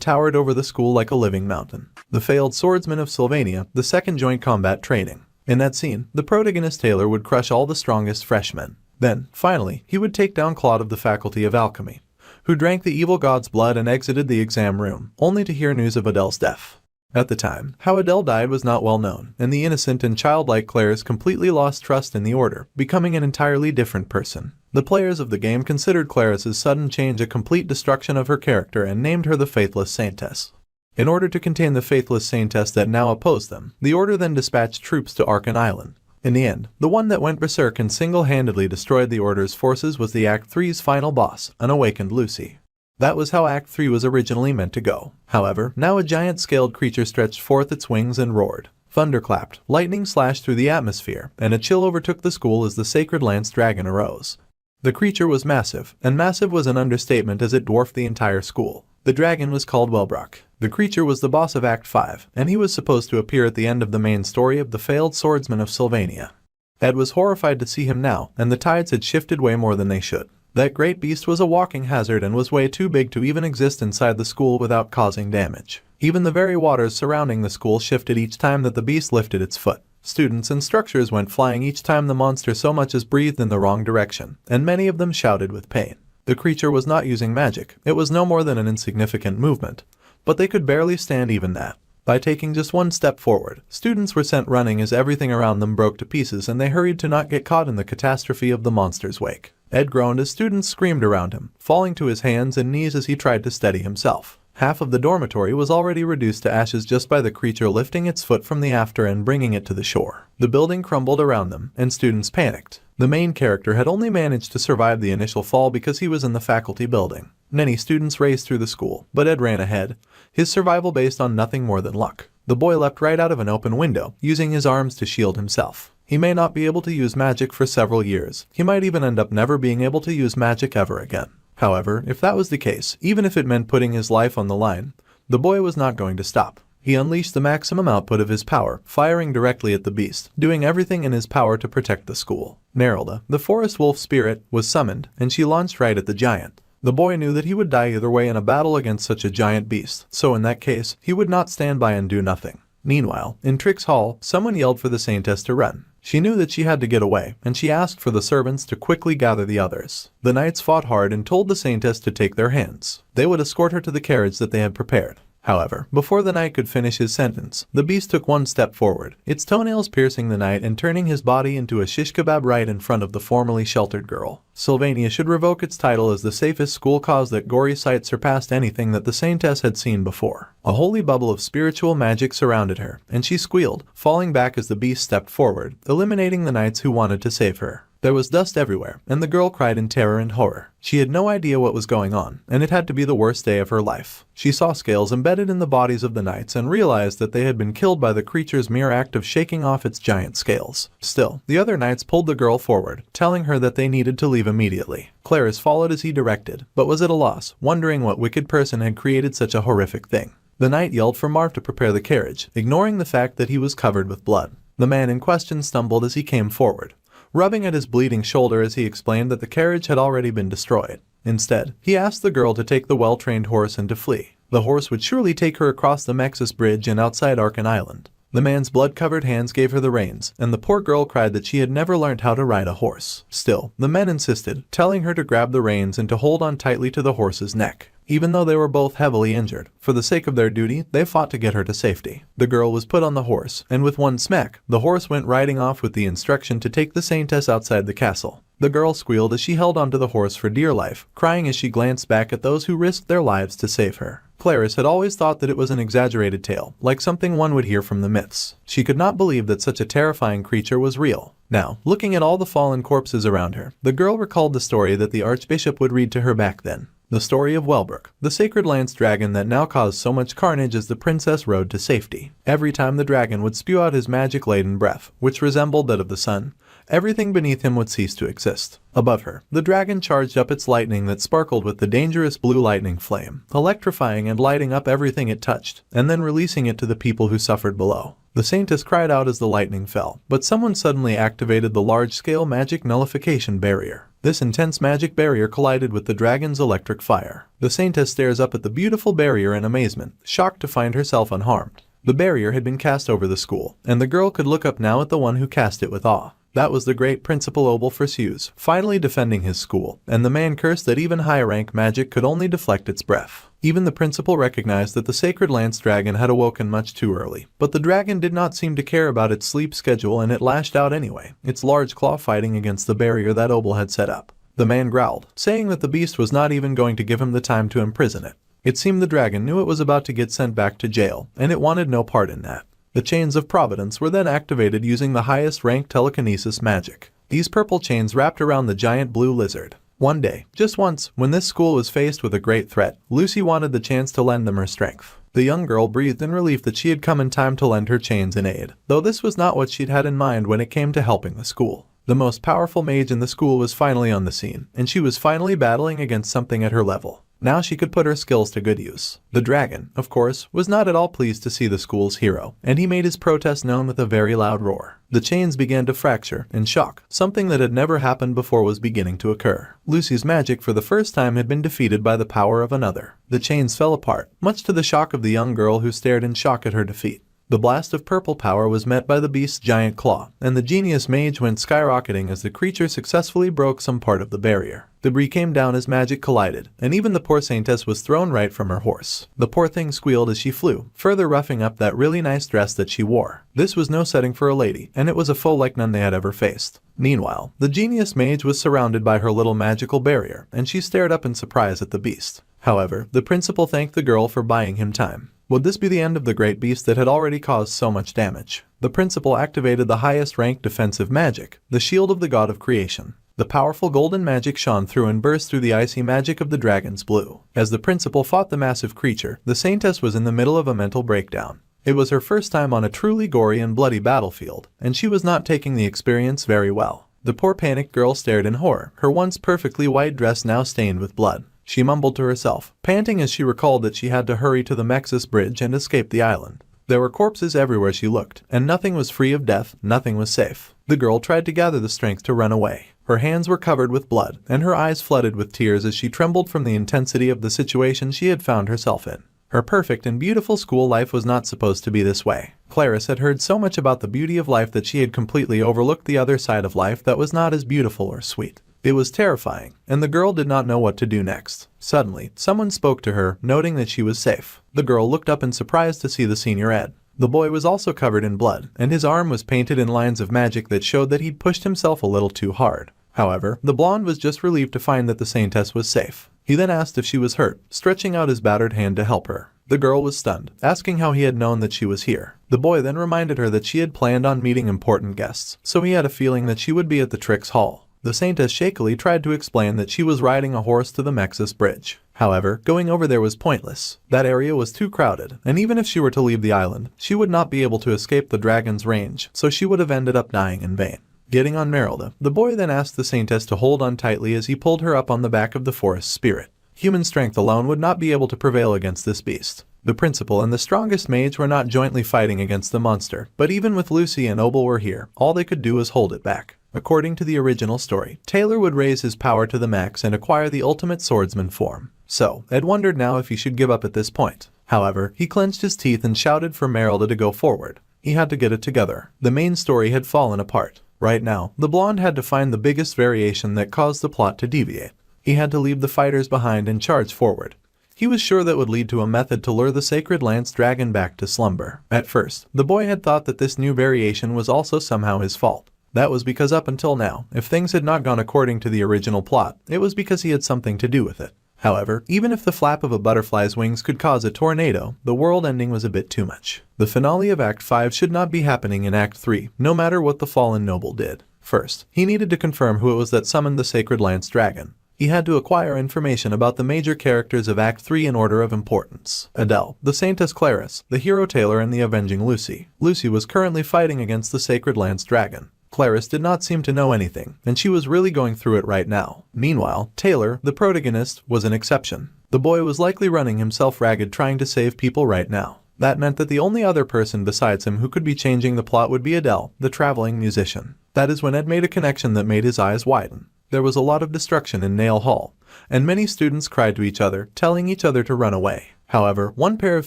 towered over the school like a living mountain. The failed swordsman of Sylvania, the second joint combat training. In that scene, the protagonist Taylor would crush all the strongest freshmen. Then, finally, he would take down Claude of the Faculty of Alchemy, who drank the evil god's blood and exited the exam room, only to hear news of Adele's death. At the time, how Adele died was not well known, and the innocent and childlike Claire's completely lost trust in the Order, becoming an entirely different person. The players of the game considered Claire's sudden change a complete destruction of her character and named her the Faithless Saintess. In order to contain the Faithless Saintess that now opposed them, the Order then dispatched troops to Arkan Island. In the end, the one that went berserk and single-handedly destroyed the Order's forces was the Act 3's final boss, an awakened Lucy. That was how Act 3 was originally meant to go. However, now a giant-scaled creature stretched forth its wings and roared. Thunder clapped, lightning slashed through the atmosphere, and a chill overtook the school as the sacred lance dragon arose. The creature was massive, and massive was an understatement as it dwarfed the entire school. The dragon was called Wellbrock. The creature was the boss of Act 5, and he was supposed to appear at the end of the main story of the failed swordsman of Sylvania. Ed was horrified to see him now, and the tides had shifted way more than they should. That great beast was a walking hazard and was way too big to even exist inside the school without causing damage. Even the very waters surrounding the school shifted each time that the beast lifted its foot. Students and structures went flying each time the monster so much as breathed in the wrong direction, and many of them shouted with pain. The creature was not using magic. It was no more than an insignificant movement, but they could barely stand even that. By taking just one step forward, students were sent running as everything around them broke to pieces and they hurried to not get caught in the catastrophe of the monster's wake. Ed groaned as students screamed around him, falling to his hands and knees as he tried to steady himself. Half of the dormitory was already reduced to ashes just by the creature lifting its foot from the after and bringing it to the shore. The building crumbled around them, and students panicked. The main character had only managed to survive the initial fall because he was in the faculty building. Many students raced through the school, but Ed ran ahead, his survival based on nothing more than luck. The boy leapt right out of an open window, using his arms to shield himself. He may not be able to use magic for several years. He might even end up never being able to use magic ever again. However, if that was the case, even if it meant putting his life on the line, the boy was not going to stop. He unleashed the maximum output of his power, firing directly at the beast, doing everything in his power to protect the school. Merylda, the forest wolf spirit, was summoned, and she launched right at the giant. The boy knew that he would die either way in a battle against such a giant beast, so in that case, he would not stand by and do nothing. Meanwhile, in Trix Hall, someone yelled for the Saintess to run. She knew that she had to get away, and she asked for the servants to quickly gather the others. The knights fought hard and told the Saintess to take their hands. They would escort her to the carriage that they had prepared. However, before the knight could finish his sentence, the beast took one step forward, its toenails piercing the knight and turning his body into a shish kebab right in front of the formerly sheltered girl. Sylvania should revoke its title as the safest school cause. That gory sight surpassed anything that the Saintess had seen before. A holy bubble of spiritual magic surrounded her, and she squealed, falling back as the beast stepped forward, eliminating the knights who wanted to save her. There was dust everywhere, and the girl cried in terror and horror. She had no idea what was going on, and it had to be the worst day of her life. She saw scales embedded in the bodies of the knights and realized that they had been killed by the creature's mere act of shaking off its giant scales. Still, the other knights pulled the girl forward, telling her that they needed to leave immediately. Clarice followed as he directed, but was at a loss, wondering what wicked person had created such a horrific thing. The knight yelled for Marv to prepare the carriage, ignoring the fact that he was covered with blood. The man in question stumbled as he came forward, rubbing at his bleeding shoulder as he explained that the carriage had already been destroyed. Instead, he asked the girl to take the well-trained horse and to flee. The horse would surely take her across the Nexus Bridge and outside Arkan Island. The man's blood-covered hands gave her the reins, and the poor girl cried that she had never learned how to ride a horse. Still, the men insisted, telling her to grab the reins and to hold on tightly to the horse's neck. Even though they were both heavily injured, for the sake of their duty, they fought to get her to safety. The girl was put on the horse, and with one smack, the horse went riding off with the instruction to take the Saintess outside the castle. The girl squealed as she held onto the horse for dear life, crying as she glanced back at those who risked their lives to save her. Clarice had always thought that it was an exaggerated tale, like something one would hear from the myths. She could not believe that such a terrifying creature was real. Now, looking at all the fallen corpses around her, the girl recalled the story that the Archbishop would read to her back then. The story of Wellbrook, the sacred lance dragon that now caused so much carnage as the princess rode to safety. Every time the dragon would spew out his magic-laden breath, which resembled that of the sun, everything beneath him would cease to exist. Above her, the dragon charged up its lightning that sparkled with the dangerous blue lightning flame, electrifying and lighting up everything it touched, and then releasing it to the people who suffered below. The Saintess cried out as the lightning fell, but someone suddenly activated the large-scale magic nullification barrier. This intense magic barrier collided with the dragon's electric fire. The Saintess stares up at the beautiful barrier in amazement, shocked to find herself unharmed. The barrier had been cast over the school, and the girl could look up now at the one who cast it with awe. That was the great Principal Offles, finally defending his school, and the man cursed that even high-rank magic could only deflect its breath. Even the principal recognized that the sacred lance dragon had awoken much too early, but the dragon did not seem to care about its sleep schedule and it lashed out anyway, its large claw fighting against the barrier that Obel had set up. The man growled, saying that the beast was not even going to give him the time to imprison it. It seemed the dragon knew it was about to get sent back to jail, and it wanted no part in that. The chains of providence were then activated using the highest ranked telekinesis magic. These purple chains wrapped around the giant blue lizard. One day, just once, when this school was faced with a great threat, Lucy wanted the chance to lend them her strength. The young girl breathed in relief that she had come in time to lend her chains in aid, though this was not what she'd had in mind when it came to helping the school. The most powerful mage in the school was finally on the scene, and she was finally battling against something at her level. Now she could put her skills to good use. The dragon, of course, was not at all pleased to see the school's hero, and he made his protest known with a very loud roar. The chains began to fracture and shock. Something that had never happened before was beginning to occur. Lucy's magic for the first time had been defeated by the power of another. The chains fell apart, much to the shock of the young girl who stared in shock at her defeat. The blast of purple power was met by the beast's giant claw, and the genius mage went skyrocketing as the creature successfully broke some part of the barrier. Debris came down as magic collided, and even the poor Saintess was thrown right from her horse. The poor thing squealed as she flew, further roughing up that really nice dress that she wore. This was no setting for a lady, and it was a foe like none they had ever faced. Meanwhile, the genius mage was surrounded by her little magical barrier, and she stared up in surprise at the beast. However, the principal thanked the girl for buying him time. Would this be the end of the great beast that had already caused so much damage? The principal activated the highest-ranked defensive magic, the shield of the god of creation. The powerful golden magic shone through and burst through the icy magic of the dragon's blue. As the principal fought the massive creature, the Saintess was in the middle of a mental breakdown. It was her first time on a truly gory and bloody battlefield, and she was not taking the experience very well. The poor panicked girl stared in horror, her once perfectly white dress now stained with blood. She mumbled to herself, panting as she recalled that she had to hurry to the Nexus Bridge and escape the island. There were corpses everywhere she looked, and nothing was free of death, nothing was safe. The girl tried to gather the strength to run away. Her hands were covered with blood, and her eyes flooded with tears as she trembled from the intensity of the situation she had found herself in. Her perfect and beautiful school life was not supposed to be this way. Clarice had heard so much about the beauty of life that she had completely overlooked the other side of life that was not as beautiful or sweet. It was terrifying, and the girl did not know what to do next. Suddenly, someone spoke to her, noting that she was safe. The girl looked up in surprise to see the senior Ed. The boy was also covered in blood, and his arm was painted in lines of magic that showed that he'd pushed himself a little too hard. However, the blonde was just relieved to find that the Saintess was safe. He then asked if she was hurt, stretching out his battered hand to help her. The girl was stunned, asking how he had known that she was here. The boy then reminded her that she had planned on meeting important guests, so he had a feeling that she would be at the Trix Hall. The Saintess shakily tried to explain that she was riding a horse to the Nexus Bridge. However, going over there was pointless. That area was too crowded, and even if she were to leave the island, she would not be able to escape the dragon's range, so she would have ended up dying in vain. Getting on Merylda, the boy then asked the Saintess to hold on tightly as he pulled her up on the back of the forest spirit. Human strength alone would not be able to prevail against this beast. The principal and the strongest mage were not jointly fighting against the monster, but even with Lucy and Obel were here, all they could do was hold it back. According to the original story, Taylor would raise his power to the max and acquire the ultimate swordsman form. So, Ed wondered now if he should give up at this point. However, he clenched his teeth and shouted for Merylda to go forward. He had to get it together. The main story had fallen apart. Right now, the blonde had to find the biggest variation that caused the plot to deviate. He had to leave the fighters behind and charge forward. He was sure that would lead to a method to lure the sacred lance dragon back to slumber. At first, the boy had thought that this new variation was also somehow his fault. That was because up until now, if things had not gone according to the original plot, it was because he had something to do with it. However, even if the flap of a butterfly's wings could cause a tornado, the world ending was a bit too much. The finale of Act 5 should not be happening in Act 3, no matter what the fallen noble did. First, he needed to confirm who it was that summoned the sacred lance dragon. He had to acquire information about the major characters of Act 3 in order of importance. Adele, the Saintess Clarice, the hero Taylor, and the avenging Lucy. Lucy was currently fighting against the sacred lance dragon. Clarice did not seem to know anything, and she was really going through it right now. Meanwhile, Taylor, the protagonist, was an exception. The boy was likely running himself ragged trying to save people right now. That meant that the only other person besides him who could be changing the plot would be Adele, the traveling musician. That is when Ed made a connection that made his eyes widen. There was a lot of destruction in Nail Hall, and many students cried to each other, telling each other to run away. However, one pair of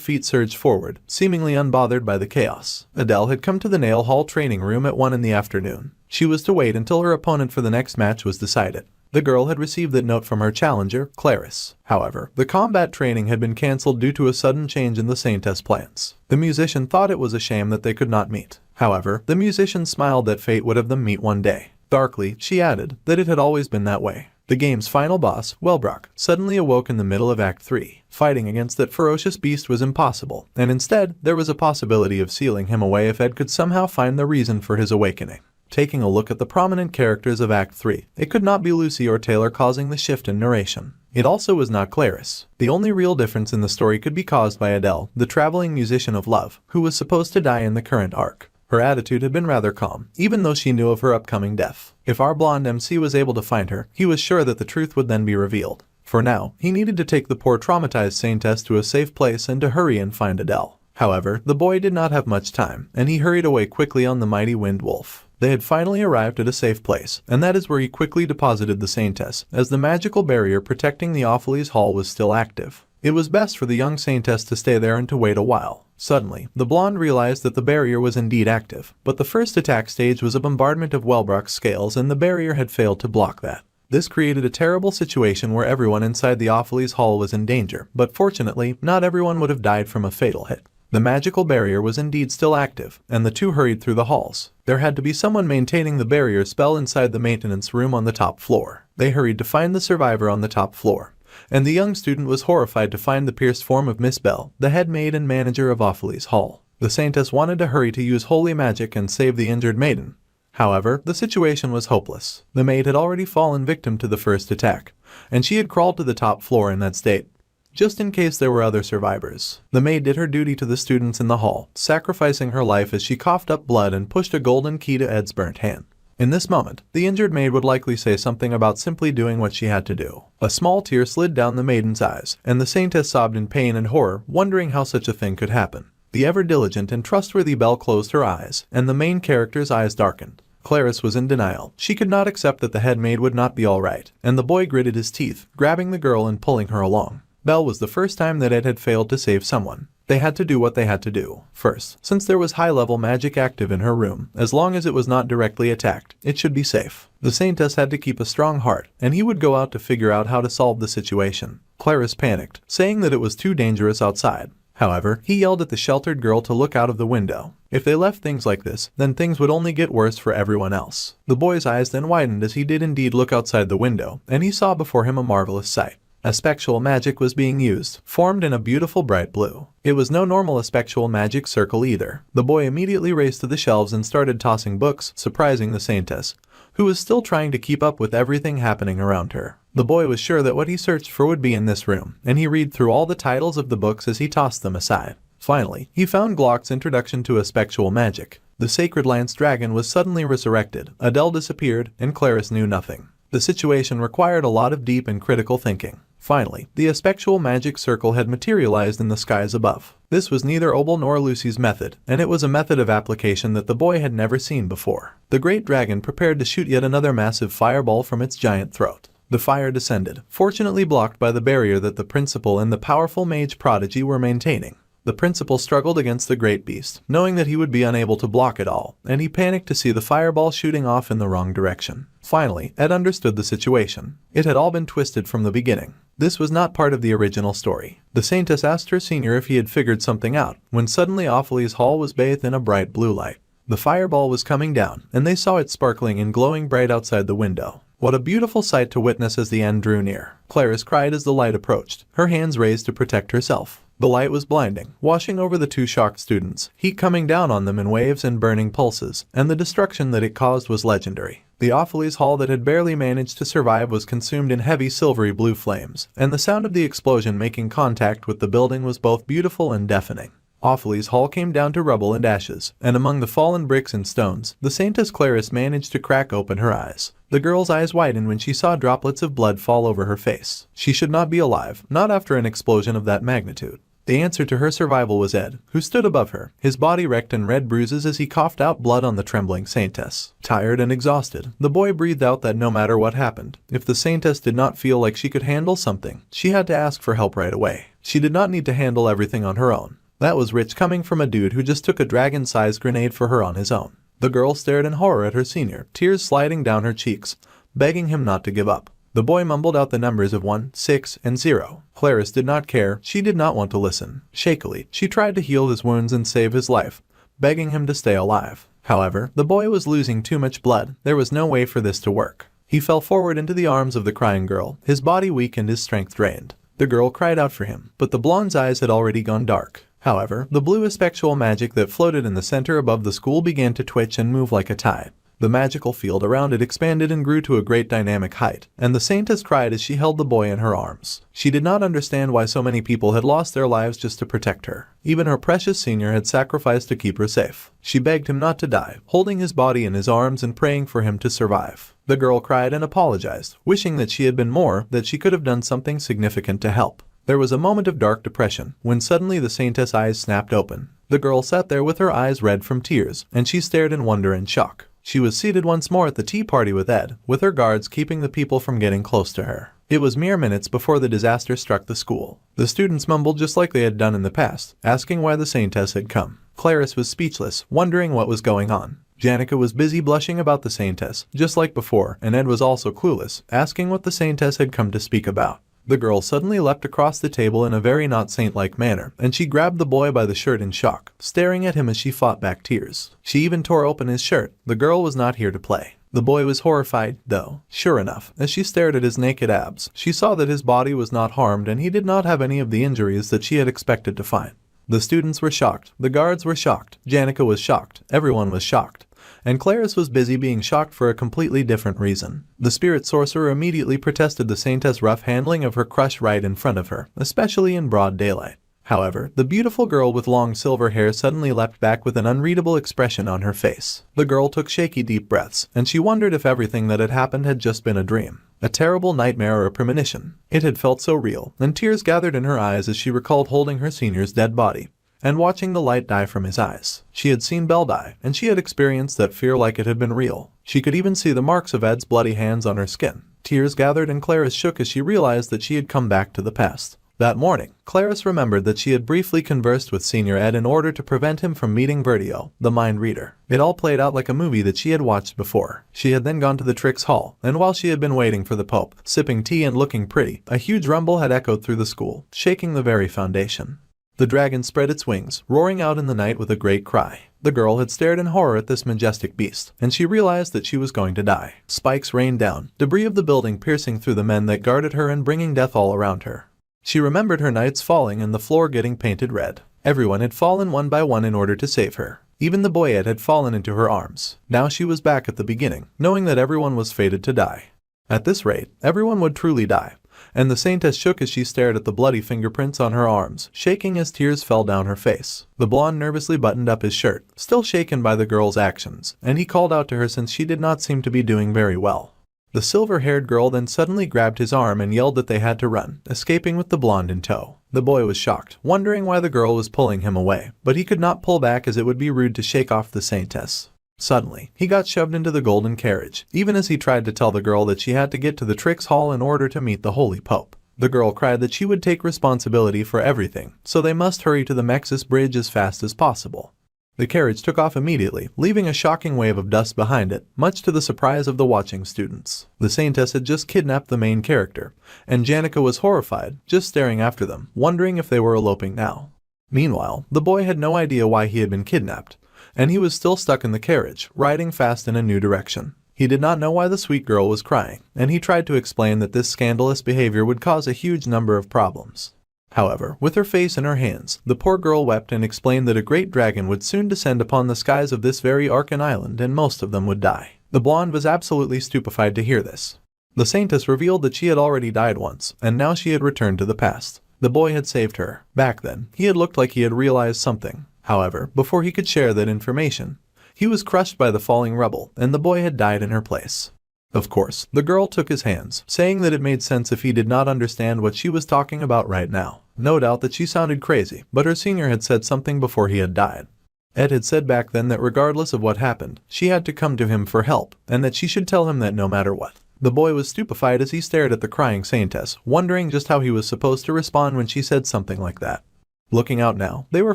feet surged forward, seemingly unbothered by the chaos. Adele had come to the Nail Hall training room at 1 in the afternoon. She was to wait until her opponent for the next match was decided. The girl had received that note from her challenger, Clarice. However, the combat training had been cancelled due to a sudden change in the Saintess plans. The musician thought it was a shame that they could not meet. However, the musician smiled that fate would have them meet one day. Darkly, she added that it had always been that way. The game's final boss, Wellbrock, suddenly awoke in the middle of Act 3. Fighting against that ferocious beast was impossible, and instead, there was a possibility of sealing him away if Ed could somehow find the reason for his awakening. Taking a look at the prominent characters of Act 3, it could not be Lucy or Taylor causing the shift in narration. It also was not Clarice. The only real difference in the story could be caused by Adele, the traveling musician of love, who was supposed to die in the current arc. Her attitude had been rather calm, even though she knew of her upcoming death. If our blonde MC was able to find her, he was sure that the truth would then be revealed. For now, he needed to take the poor traumatized Saintess to a safe place and to hurry and find Adele. However, the boy did not have much time, and he hurried away quickly on the mighty Wind Wolf. They had finally arrived at a safe place, and that is where he quickly deposited the Saintess, as the magical barrier protecting the Offles Hall was still active. It was best for the young Saintess to stay there and to wait a while. Suddenly, the blonde realized that the barrier was indeed active, but the first attack stage was a bombardment of Wellbrock's scales and the barrier had failed to block that. This created a terrible situation where everyone inside the Offles Hall was in danger, but fortunately, not everyone would have died from a fatal hit. The magical barrier was indeed still active, and the two hurried through the halls. There had to be someone maintaining the barrier spell inside the maintenance room on the top floor. They hurried to find the survivor on the top floor. And the young student was horrified to find the pierced form of Miss Bell, the head maid and manager of Offles Hall. The Saintess wanted to hurry to use holy magic and save the injured maiden. However, the situation was hopeless. The maid had already fallen victim to the first attack, and she had crawled to the top floor in that state, just in case there were other survivors. The maid did her duty to the students in the hall, sacrificing her life as she coughed up blood and pushed a golden key to Ed's burnt hand. In this moment, the injured maid would likely say something about simply doing what she had to do. A small tear slid down the maiden's eyes, and the Saintess sobbed in pain and horror, wondering how such a thing could happen. The ever-diligent and trustworthy Belle closed her eyes, and the main character's eyes darkened. Clarice was in denial. She could not accept that the head maid would not be all right, and the boy gritted his teeth, grabbing the girl and pulling her along. Belle was the first time that Ed had failed to save someone. They had to do what they had to do. First, since there was high-level magic active in her room, as long as it was not directly attacked, it should be safe. The Saintess had to keep a strong heart, and he would go out to figure out how to solve the situation. Clarice panicked, saying that it was too dangerous outside. However, he yelled at the sheltered girl to look out of the window. If they left things like this, then things would only get worse for everyone else. The boy's eyes then widened as he did indeed look outside the window, and he saw before him a marvelous sight. Aspectual magic was being used, formed in a beautiful bright blue. It was no normal aspectual magic circle either. The boy immediately raced to the shelves and started tossing books, surprising the Saintess, who was still trying to keep up with everything happening around her. The boy was sure that what he searched for would be in this room, and he read through all the titles of the books as he tossed them aside. Finally, he found Glock's Introduction to Aspectual Magic. The sacred lance dragon was suddenly resurrected, Adele disappeared, and Clarice knew nothing. The situation required a lot of deep and critical thinking. Finally, the aspectual magic circle had materialized in the skies above. This was neither Obel nor Lucy's method, and it was a method of application that the boy had never seen before. The great dragon prepared to shoot yet another massive fireball from its giant throat. The fire descended, fortunately blocked by the barrier that the principal and the powerful mage prodigy were maintaining. The principal struggled against the great beast, knowing that he would be unable to block it all, and he panicked to see the fireball shooting off in the wrong direction. Finally, Ed understood the situation. It had all been twisted from the beginning. This was not part of the original story. The Saintess asked her senior if he had figured something out, when suddenly Offles Hall was bathed in a bright blue light. The fireball was coming down, and they saw it sparkling and glowing bright outside the window. What a beautiful sight to witness as the end drew near. Clarice cried as the light approached, her hands raised to protect herself. The light was blinding, washing over the two shocked students, heat coming down on them in waves and burning pulses, and the destruction that it caused was legendary. The Offles Hall that had barely managed to survive was consumed in heavy silvery blue flames, and the sound of the explosion making contact with the building was both beautiful and deafening. Offles Hall came down to rubble and ashes, and among the fallen bricks and stones, the Saintess Clarice managed to crack open her eyes. The girl's eyes widened when she saw droplets of blood fall over her face. She should not be alive, not after an explosion of that magnitude. The answer to her survival was Ed, who stood above her, his body wrecked in red bruises as he coughed out blood on the trembling Saintess. Tired and exhausted, the boy breathed out that no matter what happened, if the Saintess did not feel like she could handle something, she had to ask for help right away. She did not need to handle everything on her own. That was rich coming from a dude who just took a dragon-sized grenade for her on his own. The girl stared in horror at her senior, tears sliding down her cheeks, begging him not to give up. The boy mumbled out the numbers of 1, 6, and 0. Clarice did not care, she did not want to listen. Shakily, she tried to heal his wounds and save his life, begging him to stay alive. However, the boy was losing too much blood, there was no way for this to work. He fell forward into the arms of the crying girl, his body weak and his strength drained. The girl cried out for him, but the blonde's eyes had already gone dark. However, the blue aspectual magic that floated in the center above the school began to twitch and move like a tide. The magical field around it expanded and grew to a great dynamic height, and the Saintess cried as she held the boy in her arms. She did not understand why so many people had lost their lives just to protect her. Even her precious senior had sacrificed to keep her safe. She begged him not to die, holding his body in his arms and praying for him to survive. The girl cried and apologized, wishing that she had been more, that she could have done something significant to help. There was a moment of dark depression, when suddenly the Saintess' eyes snapped open. The girl sat there with her eyes red from tears, and she stared in wonder and shock. She was seated once more at the tea party with Ed, with her guards keeping the people from getting close to her. It was mere minutes before the disaster struck the school. The students mumbled just like they had done in the past, asking why the Saintess had come. Clarice was speechless, wondering what was going on. Janica was busy blushing about the Saintess, just like before, and Ed was also clueless, asking what the Saintess had come to speak about. The girl suddenly leapt across the table in a very not saint-like manner, and she grabbed the boy by the shirt in shock, staring at him as she fought back tears. She even tore open his shirt. The girl was not here to play. The boy was horrified, though. Sure enough, as she stared at his naked abs, she saw that his body was not harmed and he did not have any of the injuries that she had expected to find. The students were shocked, the guards were shocked, Janica was shocked, everyone was shocked. And Clarice was busy being shocked for a completely different reason. The spirit sorcerer immediately protested the Saintess' rough handling of her crush right in front of her, especially in broad daylight. However, the beautiful girl with long silver hair suddenly leapt back with an unreadable expression on her face. The girl took shaky deep breaths, and she wondered if everything that had happened had just been a dream. A terrible nightmare or a premonition. It had felt so real, and tears gathered in her eyes as she recalled holding her senior's dead body and watching the light die from his eyes. She had seen Belle die, and she had experienced that fear like it had been real. She could even see the marks of Ed's bloody hands on her skin. Tears gathered and Clarice shook as she realized that she had come back to the past. That morning, Clarice remembered that she had briefly conversed with Senior Ed in order to prevent him from meeting Vertio, the mind reader. It all played out like a movie that she had watched before. She had then gone to the Trix Hall, and while she had been waiting for the Pope, sipping tea and looking pretty, a huge rumble had echoed through the school, shaking the very foundation. The dragon spread its wings, roaring out in the night with a great cry. The girl had stared in horror at this majestic beast, and she realized that she was going to die. Spikes rained down, debris of the building piercing through the men that guarded her and bringing death all around her. She remembered her knights falling and the floor getting painted red. Everyone had fallen one by one in order to save her. Even the boy Ed had fallen into her arms. Now she was back at the beginning, knowing that everyone was fated to die. At this rate, everyone would truly die. And the Saintess shook as she stared at the bloody fingerprints on her arms, shaking as tears fell down her face. The blonde nervously buttoned up his shirt, still shaken by the girl's actions, and he called out to her since she did not seem to be doing very well. The silver-haired girl then suddenly grabbed his arm and yelled that they had to run, escaping with the blonde in tow. The boy was shocked, wondering why the girl was pulling him away, but he could not pull back as it would be rude to shake off the Saintess. Suddenly, he got shoved into the golden carriage, even as he tried to tell the girl that she had to get to the Trix Hall in order to meet the Holy Pope. The girl cried that she would take responsibility for everything, so they must hurry to the Mexis Bridge as fast as possible. The carriage took off immediately, leaving a shocking wave of dust behind it, much to the surprise of the watching students. The Saintess had just kidnapped the main character, and Janica was horrified, just staring after them, wondering if they were eloping now. Meanwhile, the boy had no idea why he had been kidnapped, and he was still stuck in the carriage, riding fast in a new direction. He did not know why the sweet girl was crying, and he tried to explain that this scandalous behavior would cause a huge number of problems. However, with her face in her hands, the poor girl wept and explained that a great dragon would soon descend upon the skies of this very Arkan island and most of them would die. The blonde was absolutely stupefied to hear this. The Saintess revealed that she had already died once, and now she had returned to the past. The boy had saved her. Back then, he had looked like he had realized something. However, before he could share that information, he was crushed by the falling rubble, and the boy had died in her place. Of course, the girl took his hands, saying that it made sense if he did not understand what she was talking about right now. No doubt that she sounded crazy, but her senior had said something before he had died. Ed had said back then that regardless of what happened, she had to come to him for help, and that she should tell him that no matter what. The boy was stupefied as he stared at the crying Saintess, wondering just how he was supposed to respond when she said something like that. Looking out now, they were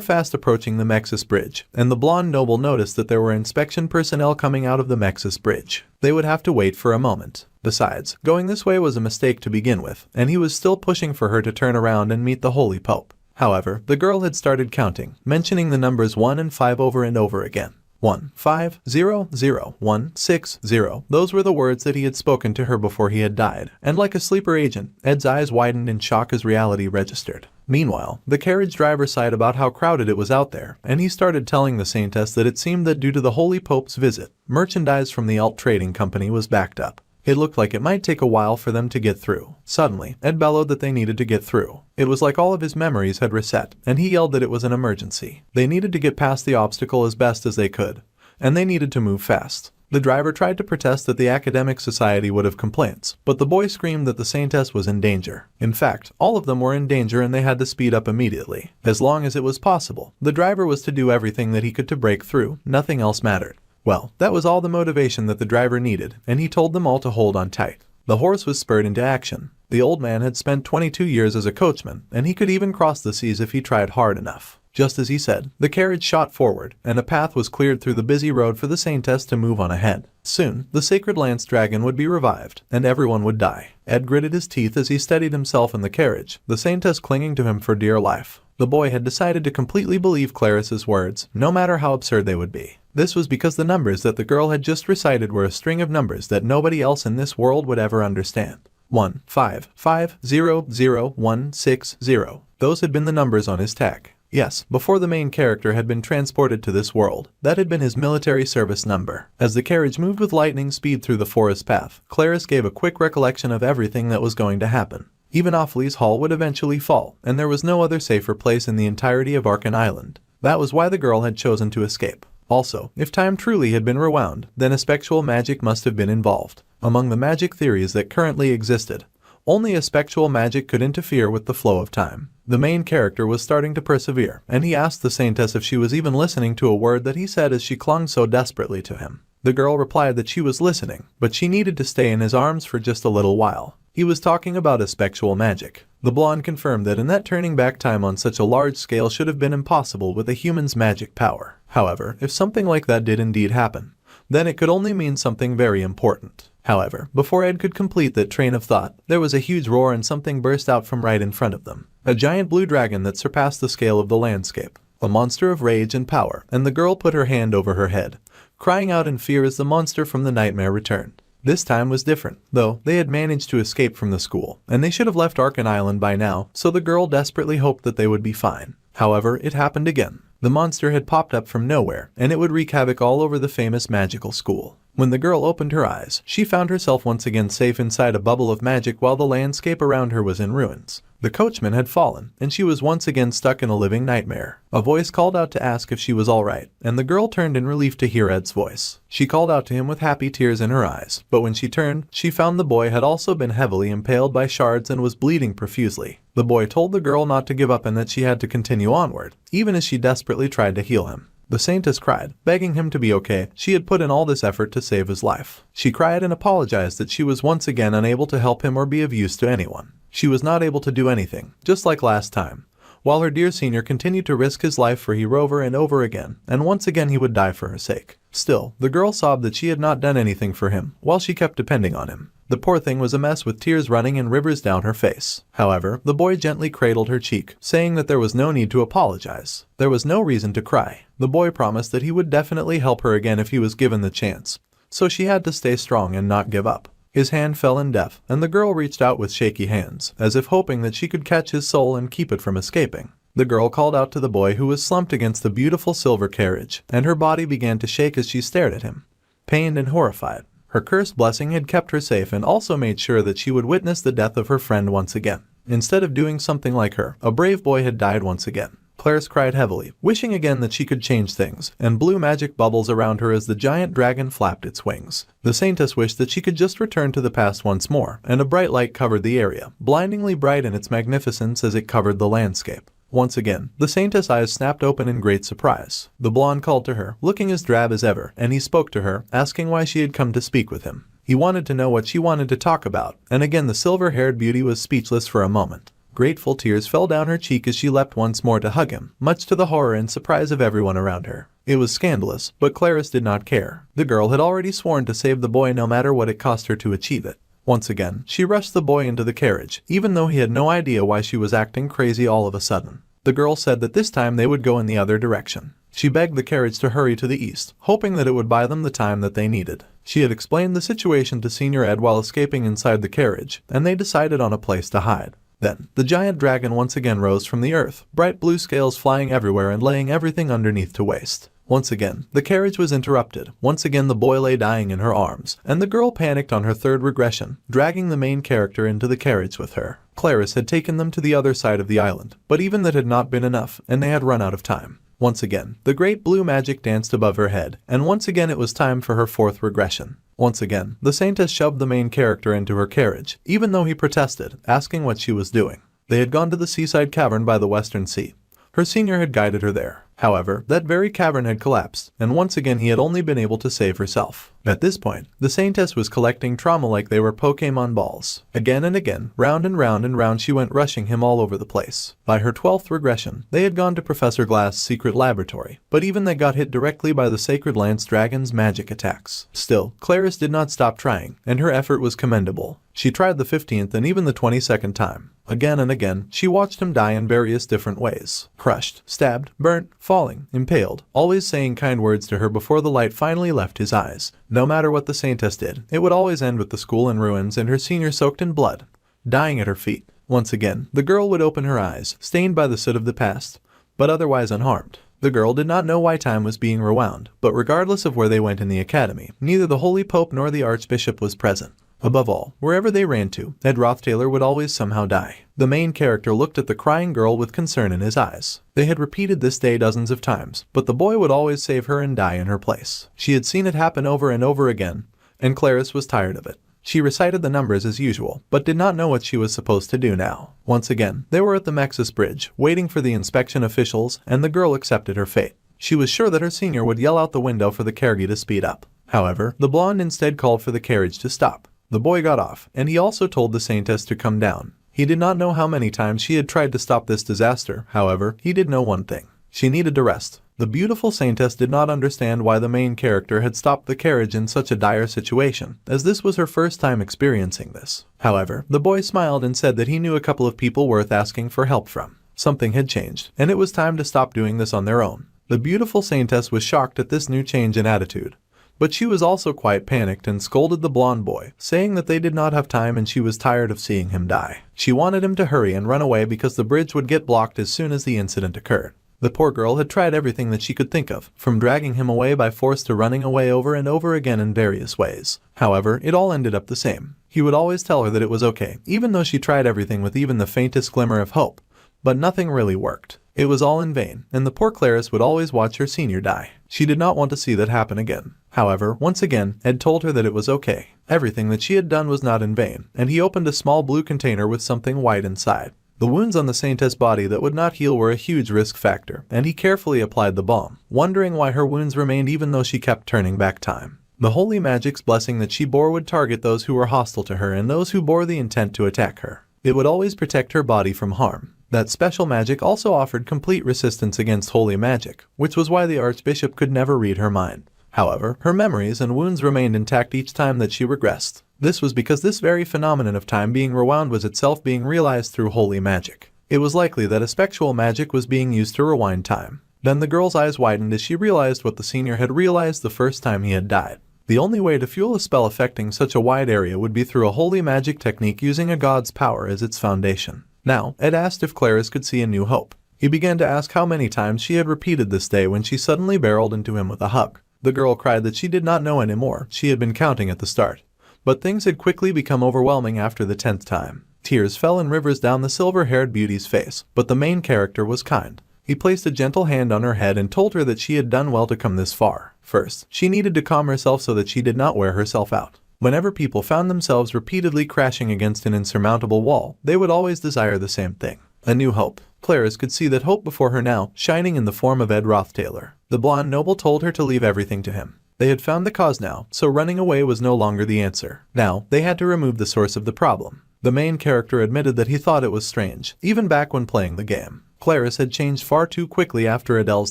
fast approaching the Mexis Bridge, and the blonde noble noticed that there were inspection personnel coming out of the Mexis Bridge. They would have to wait for a moment. Besides, going this way was a mistake to begin with, and he was still pushing for her to turn around and meet the Holy Pope. However, the girl had started counting, mentioning the numbers 1 and 5 over and over again. 1, 5, 0, 0, 1, 6, 0. Those were the words that he had spoken to her before he had died, and like a sleeper agent, Ed's eyes widened in shock as reality registered. Meanwhile, the carriage driver sighed about how crowded it was out there, and he started telling the Saintess that it seemed that due to the Holy Pope's visit, merchandise from the Alt Trading Company was backed up. It looked like it might take a while for them to get through. Suddenly, Ed bellowed that they needed to get through. It was like all of his memories had reset, and he yelled that it was an emergency. They needed to get past the obstacle as best as they could, and they needed to move fast. The driver tried to protest that the academic society would have complaints, but the boy screamed that the Saintess was in danger. In fact, all of them were in danger and they had to speed up immediately. As long as it was possible, the driver was to do everything that he could to break through. Nothing else mattered. Well, that was all the motivation that the driver needed, and he told them all to hold on tight. The horse was spurred into action. The old man had spent 22 years as a coachman, and he could even cross the seas if he tried hard enough. Just as he said, the carriage shot forward, and a path was cleared through the busy road for the Saintess to move on ahead. Soon, the sacred lance dragon would be revived, and everyone would die. Ed gritted his teeth as he steadied himself in the carriage, the Saintess clinging to him for dear life. The boy had decided to completely believe Clarice's words, no matter how absurd they would be. This was because the numbers that the girl had just recited were a string of numbers that nobody else in this world would ever understand. 1, 5, 5, 0, 0, 1, 6, 0. Those had been the numbers on his tag. Yes, before the main character had been transported to this world, that had been his military service number. As the carriage moved with lightning speed through the forest path, Clarice gave a quick recollection of everything that was going to happen. Even Offles Hall would eventually fall, and there was no other safer place in the entirety of Arkan Island. That was why the girl had chosen to escape. Also, if time truly had been rewound, then a spectral magic must have been involved. Among the magic theories that currently existed, only a spectral magic could interfere with the flow of time. The main character was starting to persevere, and he asked the Saintess if she was even listening to a word that he said as she clung so desperately to him. The girl replied that she was listening, but she needed to stay in his arms for just a little while. He was talking about a spectral magic. The blonde confirmed that in that turning back time on such a large scale should have been impossible with a human's magic power. However, if something like that did indeed happen, then it could only mean something very important. However, before Ed could complete that train of thought, there was a huge roar and something burst out from right in front of them. A giant blue dragon that surpassed the scale of the landscape. A monster of rage and power, and the girl put her hand over her head, crying out in fear as the monster from the nightmare returned. This time was different, though they had managed to escape from the school, and they should have left Arkan Island by now, so the girl desperately hoped that they would be fine. However, it happened again. The monster had popped up from nowhere, and it would wreak havoc all over the famous magical school. When the girl opened her eyes, she found herself once again safe inside a bubble of magic while the landscape around her was in ruins. The coachman had fallen, and she was once again stuck in a living nightmare. A voice called out to ask if she was alright, and the girl turned in relief to hear Ed's voice. She called out to him with happy tears in her eyes, but when she turned, she found the boy had also been heavily impaled by shards and was bleeding profusely. The boy told the girl not to give up and that she had to continue onward, even as she desperately tried to heal him. The Saintess cried, begging him to be okay. She had put in all this effort to save his life. She cried and apologized that she was once again unable to help him or be of use to anyone. She was not able to do anything, just like last time, while her dear senior continued to risk his life for her over and over again, and once again he would die for her sake. Still, the girl sobbed that she had not done anything for him, while she kept depending on him. The poor thing was a mess with tears running in rivers down her face. However, the boy gently cradled her cheek, saying that there was no need to apologize. There was no reason to cry. The boy promised that he would definitely help her again if he was given the chance. So she had to stay strong and not give up. His hand fell in death, and the girl reached out with shaky hands, as if hoping that she could catch his soul and keep it from escaping. The girl called out to the boy who was slumped against the beautiful silver carriage, and her body began to shake as she stared at him, pained and horrified. Her cursed blessing had kept her safe and also made sure that she would witness the death of her friend once again. Instead of doing something like her, a brave boy had died once again. Clarice cried heavily, wishing again that she could change things, and blew magic bubbles around her as the giant dragon flapped its wings. The Saintess wished that she could just return to the past once more, and a bright light covered the area, blindingly bright in its magnificence as it covered the landscape. Once again, the Saintess' eyes snapped open in great surprise. The blonde called to her, looking as drab as ever, and he spoke to her, asking why she had come to speak with him. He wanted to know what she wanted to talk about, and again the silver-haired beauty was speechless for a moment. Grateful tears fell down her cheek as she leapt once more to hug him, much to the horror and surprise of everyone around her. It was scandalous, but Clarice did not care. The girl had already sworn to save the boy no matter what it cost her to achieve it. Once again, she rushed the boy into the carriage, even though he had no idea why she was acting crazy all of a sudden. The girl said that this time they would go in the other direction. She begged the carriage to hurry to the east, hoping that it would buy them the time that they needed. She had explained the situation to Senior Ed while escaping inside the carriage, and they decided on a place to hide. Then, the giant dragon once again rose from the earth, bright blue scales flying everywhere and laying everything underneath to waste. Once again, the carriage was interrupted. Once again the boy lay dying in her arms, and the girl panicked on her third regression, dragging the main character into the carriage with her. Clarice had taken them to the other side of the island, but even that had not been enough, and they had run out of time. Once again, the great blue magic danced above her head, and once again it was time for her fourth regression. Once again, the Saintess shoved the main character into her carriage, even though he protested, asking what she was doing. They had gone to the seaside cavern by the western sea. Her senior had guided her there. However, that very cavern had collapsed, and once again he had only been able to save herself. At this point, the Saintess was collecting trauma like they were Pokemon balls. Again and again, round and round and round she went, rushing him all over the place. By her 12th regression, they had gone to Professor Glass's secret laboratory, but even they got hit directly by the Sacred Lance Dragon's magic attacks. Still, Clarice did not stop trying, and her effort was commendable. She tried the 15th and even the 22nd time. Again and again, she watched him die in various different ways. Crushed, stabbed, burnt, falling, impaled, always saying kind words to her before the light finally left his eyes. No matter what the Saintess did, it would always end with the school in ruins and her senior soaked in blood, dying at her feet. Once again, the girl would open her eyes, stained by the soot of the past, but otherwise unharmed. The girl did not know why time was being rewound, but regardless of where they went in the academy, neither the Holy Pope nor the Archbishop was present. Above all, wherever they ran to, Ed Roth Taylor would always somehow die. The main character looked at the crying girl with concern in his eyes. They had repeated this day dozens of times, but the boy would always save her and die in her place. She had seen it happen over and over again, and Clarice was tired of it. She recited the numbers as usual, but did not know what she was supposed to do now. Once again, they were at the Mexus Bridge, waiting for the inspection officials, and the girl accepted her fate. She was sure that her senior would yell out the window for the carriage to speed up. However, the blonde instead called for the carriage to stop. The boy got off, and he also told the Saintess to come down. He did not know how many times she had tried to stop this disaster. However, he did know one thing. She needed to rest. The beautiful Saintess did not understand why the main character had stopped the carriage in such a dire situation, as this was her first time experiencing this. However, the boy smiled and said that he knew a couple of people worth asking for help from. Something had changed, and it was time to stop doing this on their own. The beautiful Saintess was shocked at this new change in attitude. But she was also quite panicked and scolded the blonde boy, saying that they did not have time and she was tired of seeing him die. She wanted him to hurry and run away because the bridge would get blocked as soon as the incident occurred. The poor girl had tried everything that she could think of, from dragging him away by force to running away over and over again in various ways. However, it all ended up the same. He would always tell her that it was okay, even though she tried everything with even the faintest glimmer of hope. But nothing really worked. It was all in vain, and the poor Clarice would always watch her senior die. She did not want to see that happen again. However, once again, Ed told her that it was okay. Everything that she had done was not in vain, and he opened a small blue container with something white inside. The wounds on the Saintess' body that would not heal were a huge risk factor, and he carefully applied the balm, wondering why her wounds remained even though she kept turning back time. The holy magic's blessing that she bore would target those who were hostile to her and those who bore the intent to attack her. It would always protect her body from harm. That special magic also offered complete resistance against holy magic, which was why the Archbishop could never read her mind. However, her memories and wounds remained intact each time that she regressed. This was because this very phenomenon of time being rewound was itself being realized through holy magic. It was likely that a spectral magic was being used to rewind time. Then the girl's eyes widened as she realized what the senior had realized the first time he had died. The only way to fuel a spell affecting such a wide area would be through a holy magic technique using a god's power as its foundation. Now, Ed asked if Clarice could see a new hope. He began to ask how many times she had repeated this day when she suddenly barreled into him with a hug. The girl cried that she did not know anymore. She had been counting at the start. But things had quickly become overwhelming after the 10th time. Tears fell in rivers down the silver-haired beauty's face, but the main character was kind. He placed a gentle hand on her head and told her that she had done well to come this far. First, she needed to calm herself so that she did not wear herself out. Whenever people found themselves repeatedly crashing against an insurmountable wall, they would always desire the same thing: a new hope. Clarice could see that hope before her now, shining in the form of Ed Roth Taylor. The blonde noble told her to leave everything to him. They had found the cause now, so running away was no longer the answer. Now, they had to remove the source of the problem. The main character admitted that he thought it was strange, even back when playing the game. Clarice had changed far too quickly after Adele's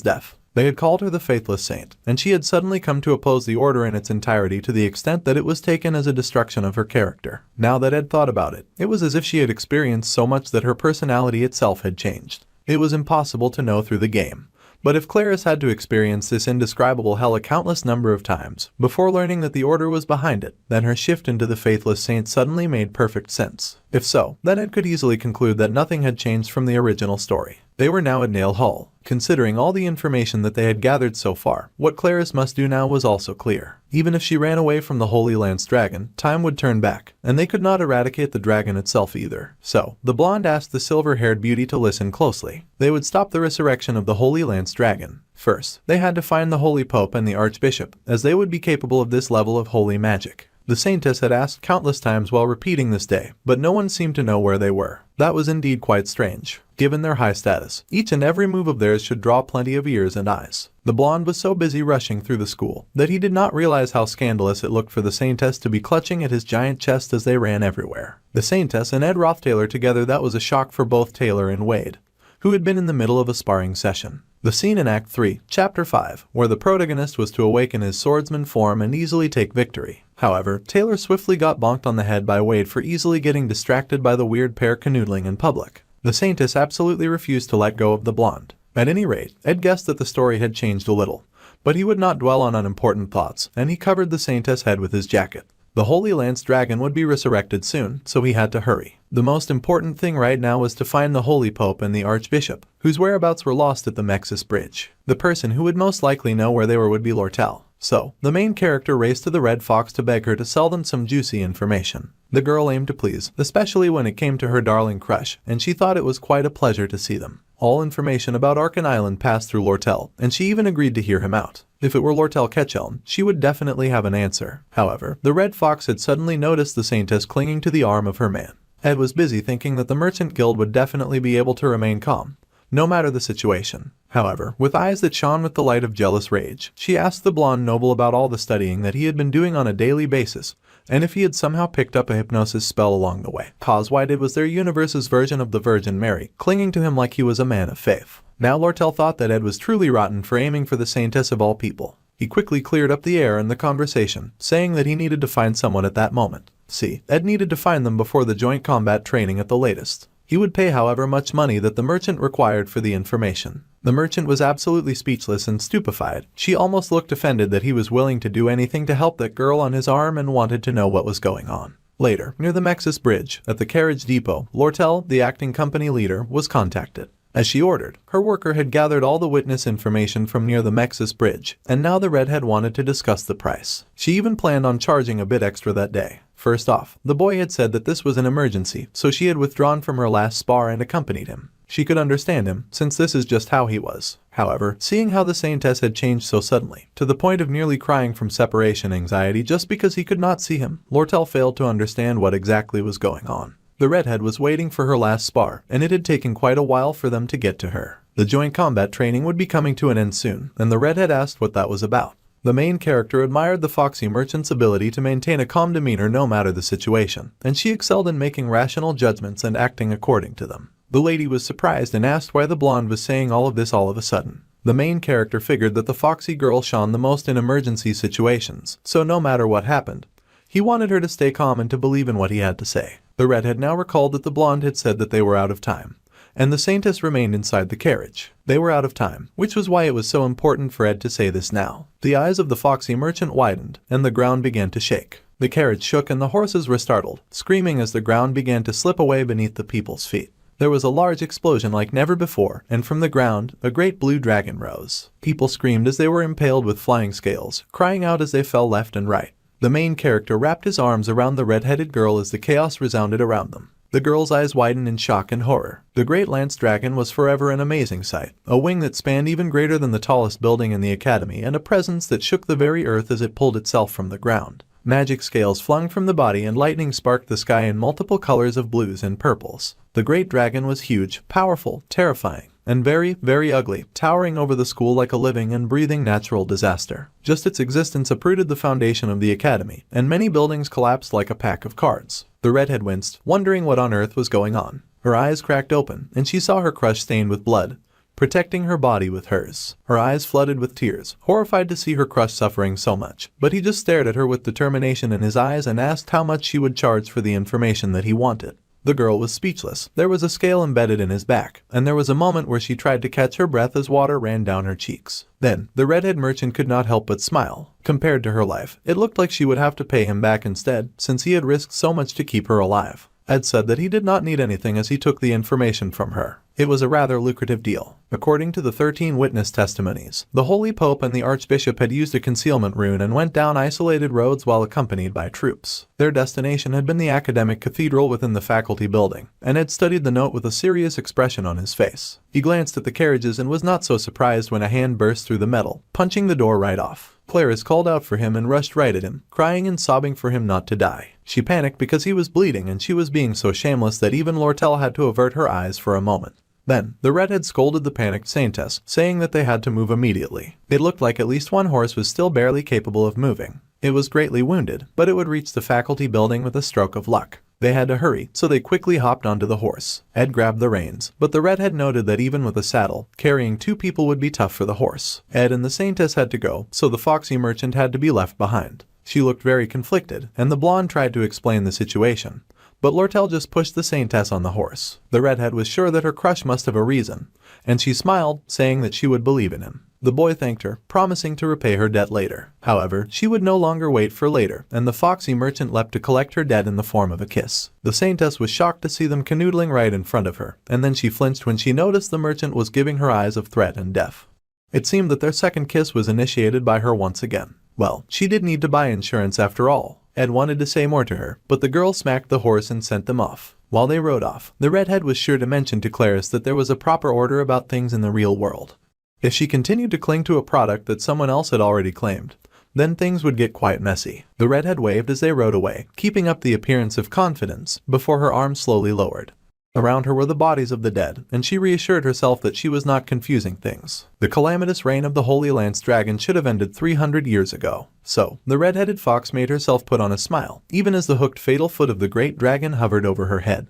death. They had called her the Faithless Saint, and she had suddenly come to oppose the order in its entirety to the extent that it was taken as a destruction of her character. Now that Ed thought about it, it was as if she had experienced so much that her personality itself had changed. It was impossible to know through the game. But if Clarice had to experience this indescribable hell a countless number of times before learning that the order was behind it, then her shift into the Faithless Saint suddenly made perfect sense. If so, then Ed could easily conclude that nothing had changed from the original story. They were now at Nail Hall. Considering all the information that they had gathered so far, what Clarice must do now was also clear. Even if she ran away from the Holy Lance Dragon, time would turn back, and they could not eradicate the dragon itself either. So, the blonde asked the silver-haired beauty to listen closely. They would stop the resurrection of the Holy Lance Dragon. First, they had to find the Holy Pope and the Archbishop, as they would be capable of this level of holy magic. The Saintess had asked countless times while repeating this day, but no one seemed to know where they were. That was indeed quite strange. Given their high status, each and every move of theirs should draw plenty of ears and eyes. The blonde was so busy rushing through the school that he did not realize how scandalous it looked for the Saintess to be clutching at his giant chest as they ran everywhere. The Saintess and Ed Roth Taylor together, that was a shock for both Taylor and Wade, who had been in the middle of a sparring session. The scene in Act 3, Chapter 5, where the protagonist was to awaken his swordsman form and easily take victory. However, Taylor swiftly got bonked on the head by Wade for easily getting distracted by the weird pair canoodling in public. The Saintess absolutely refused to let go of the blonde. At any rate, Ed guessed that the story had changed a little, but he would not dwell on unimportant thoughts, and he covered the Saintess' head with his jacket. The Holy Lance Dragon would be resurrected soon, so he had to hurry. The most important thing right now was to find the Holy Pope and the Archbishop, whose whereabouts were lost at the Mexis Bridge. The person who would most likely know where they were would be Lortell. So, the main character raced to the Red Fox to beg her to sell them some juicy information. The girl aimed to please, especially when it came to her darling crush, and she thought it was quite a pleasure to see them. All information about Arkan Island passed through Lortell, and she even agreed to hear him out. If it were Lortell Ketchelm, she would definitely have an answer. However, the Red Fox had suddenly noticed the Saintess clinging to the arm of her man. Ed was busy thinking that the Merchant Guild would definitely be able to remain calm, no matter the situation. However, with eyes that shone with the light of jealous rage, she asked the blonde noble about all the studying that he had been doing on a daily basis, and if he had somehow picked up a hypnosis spell along the way. Cause why it was their universe's version of the Virgin Mary, clinging to him like he was a man of faith. Now Lortell thought that Ed was truly rotten for aiming for the Saintess of all people. He quickly cleared up the air in the conversation, saying that he needed to find someone at that moment. See, Ed needed to find them before the joint combat training at the latest. He would pay however much money that the merchant required for the information. The merchant was absolutely speechless and stupefied. She almost looked offended that he was willing to do anything to help that girl on his arm and wanted to know what was going on. Later, near the Mexis Bridge, at the carriage depot, Lortell, the acting company leader, was contacted. As she ordered, her worker had gathered all the witness information from near the Mexis bridge, and now the redhead wanted to discuss the price. She even planned on charging a bit extra that day. First off, the boy had said that this was an emergency, so she had withdrawn from her last spar and accompanied him. She could understand him, since this is just how he was. However, seeing how the Saintess had changed so suddenly, to the point of nearly crying from separation anxiety just because he could not see him, Lortell failed to understand what exactly was going on. The redhead was waiting for her last spar, and it had taken quite a while for them to get to her. The joint combat training would be coming to an end soon, and the redhead asked what that was about. The main character admired the foxy merchant's ability to maintain a calm demeanor no matter the situation, and she excelled in making rational judgments and acting according to them. The lady was surprised and asked why the blonde was saying all of this all of a sudden. The main character figured that the foxy girl shone the most in emergency situations, so no matter what happened, he wanted her to stay calm and to believe in what he had to say. The redhead now recalled that the blonde had said that they were out of time, and the Saintess remained inside the carriage. They were out of time, which was why it was so important for Ed to say this now. The eyes of the foxy merchant widened, and the ground began to shake. The carriage shook and the horses were startled, screaming as the ground began to slip away beneath the people's feet. There was a large explosion like never before, and from the ground, a great blue dragon rose. People screamed as they were impaled with flying scales, crying out as they fell left and right. The main character wrapped his arms around the red-headed girl as the chaos resounded around them. The girl's eyes widened in shock and horror. The great lance dragon was forever an amazing sight, a wing that spanned even greater than the tallest building in the academy and a presence that shook the very earth as it pulled itself from the ground. Magic scales flung from the body and lightning sparked the sky in multiple colors of blues and purples. The great dragon was huge, powerful, terrifying, and very, very ugly, towering over the school like a living and breathing natural disaster. Just its existence uprooted the foundation of the academy, and many buildings collapsed like a pack of cards. The redhead winced, wondering what on earth was going on. Her eyes cracked open, and she saw her crush stained with blood, protecting her body with hers. Her eyes flooded with tears, horrified to see her crush suffering so much. But he just stared at her with determination in his eyes and asked how much she would charge for the information that he wanted. The girl was speechless. There was a scale embedded in his back, and there was a moment where she tried to catch her breath as water ran down her cheeks. Then, the redhead merchant could not help but smile. Compared to her life, it looked like she would have to pay him back instead, since he had risked so much to keep her alive. Ed said that he did not need anything as he took the information from her. It was a rather lucrative deal. According to the 13 witness testimonies, the Holy Pope and the Archbishop had used a concealment rune and went down isolated roads while accompanied by troops. Their destination had been the academic cathedral within the faculty building, and Ed studied the note with a serious expression on his face. He glanced at the carriages and was not so surprised when a hand burst through the metal, punching the door right off. Clarice called out for him and rushed right at him, crying and sobbing for him not to die. She panicked because he was bleeding and she was being so shameless that even Lortell had to avert her eyes for a moment. Then, the redhead scolded the panicked Saintess, saying that they had to move immediately. It looked like at least one horse was still barely capable of moving. It was greatly wounded, but it would reach the faculty building with a stroke of luck. They had to hurry, so they quickly hopped onto the horse. Ed grabbed the reins, but the redhead noted that even with a saddle, carrying 2 people would be tough for the horse. Ed and the Saintess had to go, so the foxy merchant had to be left behind. She looked very conflicted, and the blonde tried to explain the situation. But Lortell just pushed the Saintess on the horse. The redhead was sure that her crush must have a reason, and she smiled, saying that she would believe in him. The boy thanked her, promising to repay her debt later. However, she would no longer wait for later, and the foxy merchant leapt to collect her debt in the form of a kiss. The Saintess was shocked to see them canoodling right in front of her, and then she flinched when she noticed the merchant was giving her eyes of threat and death. It seemed that their second kiss was initiated by her once again. Well, she did need to buy insurance after all. Ed wanted to say more to her, but the girl smacked the horse and sent them off. While they rode off, the redhead was sure to mention to Clarice that there was a proper order about things in the real world. If she continued to cling to a product that someone else had already claimed, then things would get quite messy. The redhead waved as they rode away, keeping up the appearance of confidence, before her arm slowly lowered. Around her were the bodies of the dead, and she reassured herself that she was not confusing things. The calamitous reign of the Holy Lance Dragon should have ended 300 years ago. So, the red-headed fox made herself put on a smile, even as the hooked fatal foot of the great dragon hovered over her head.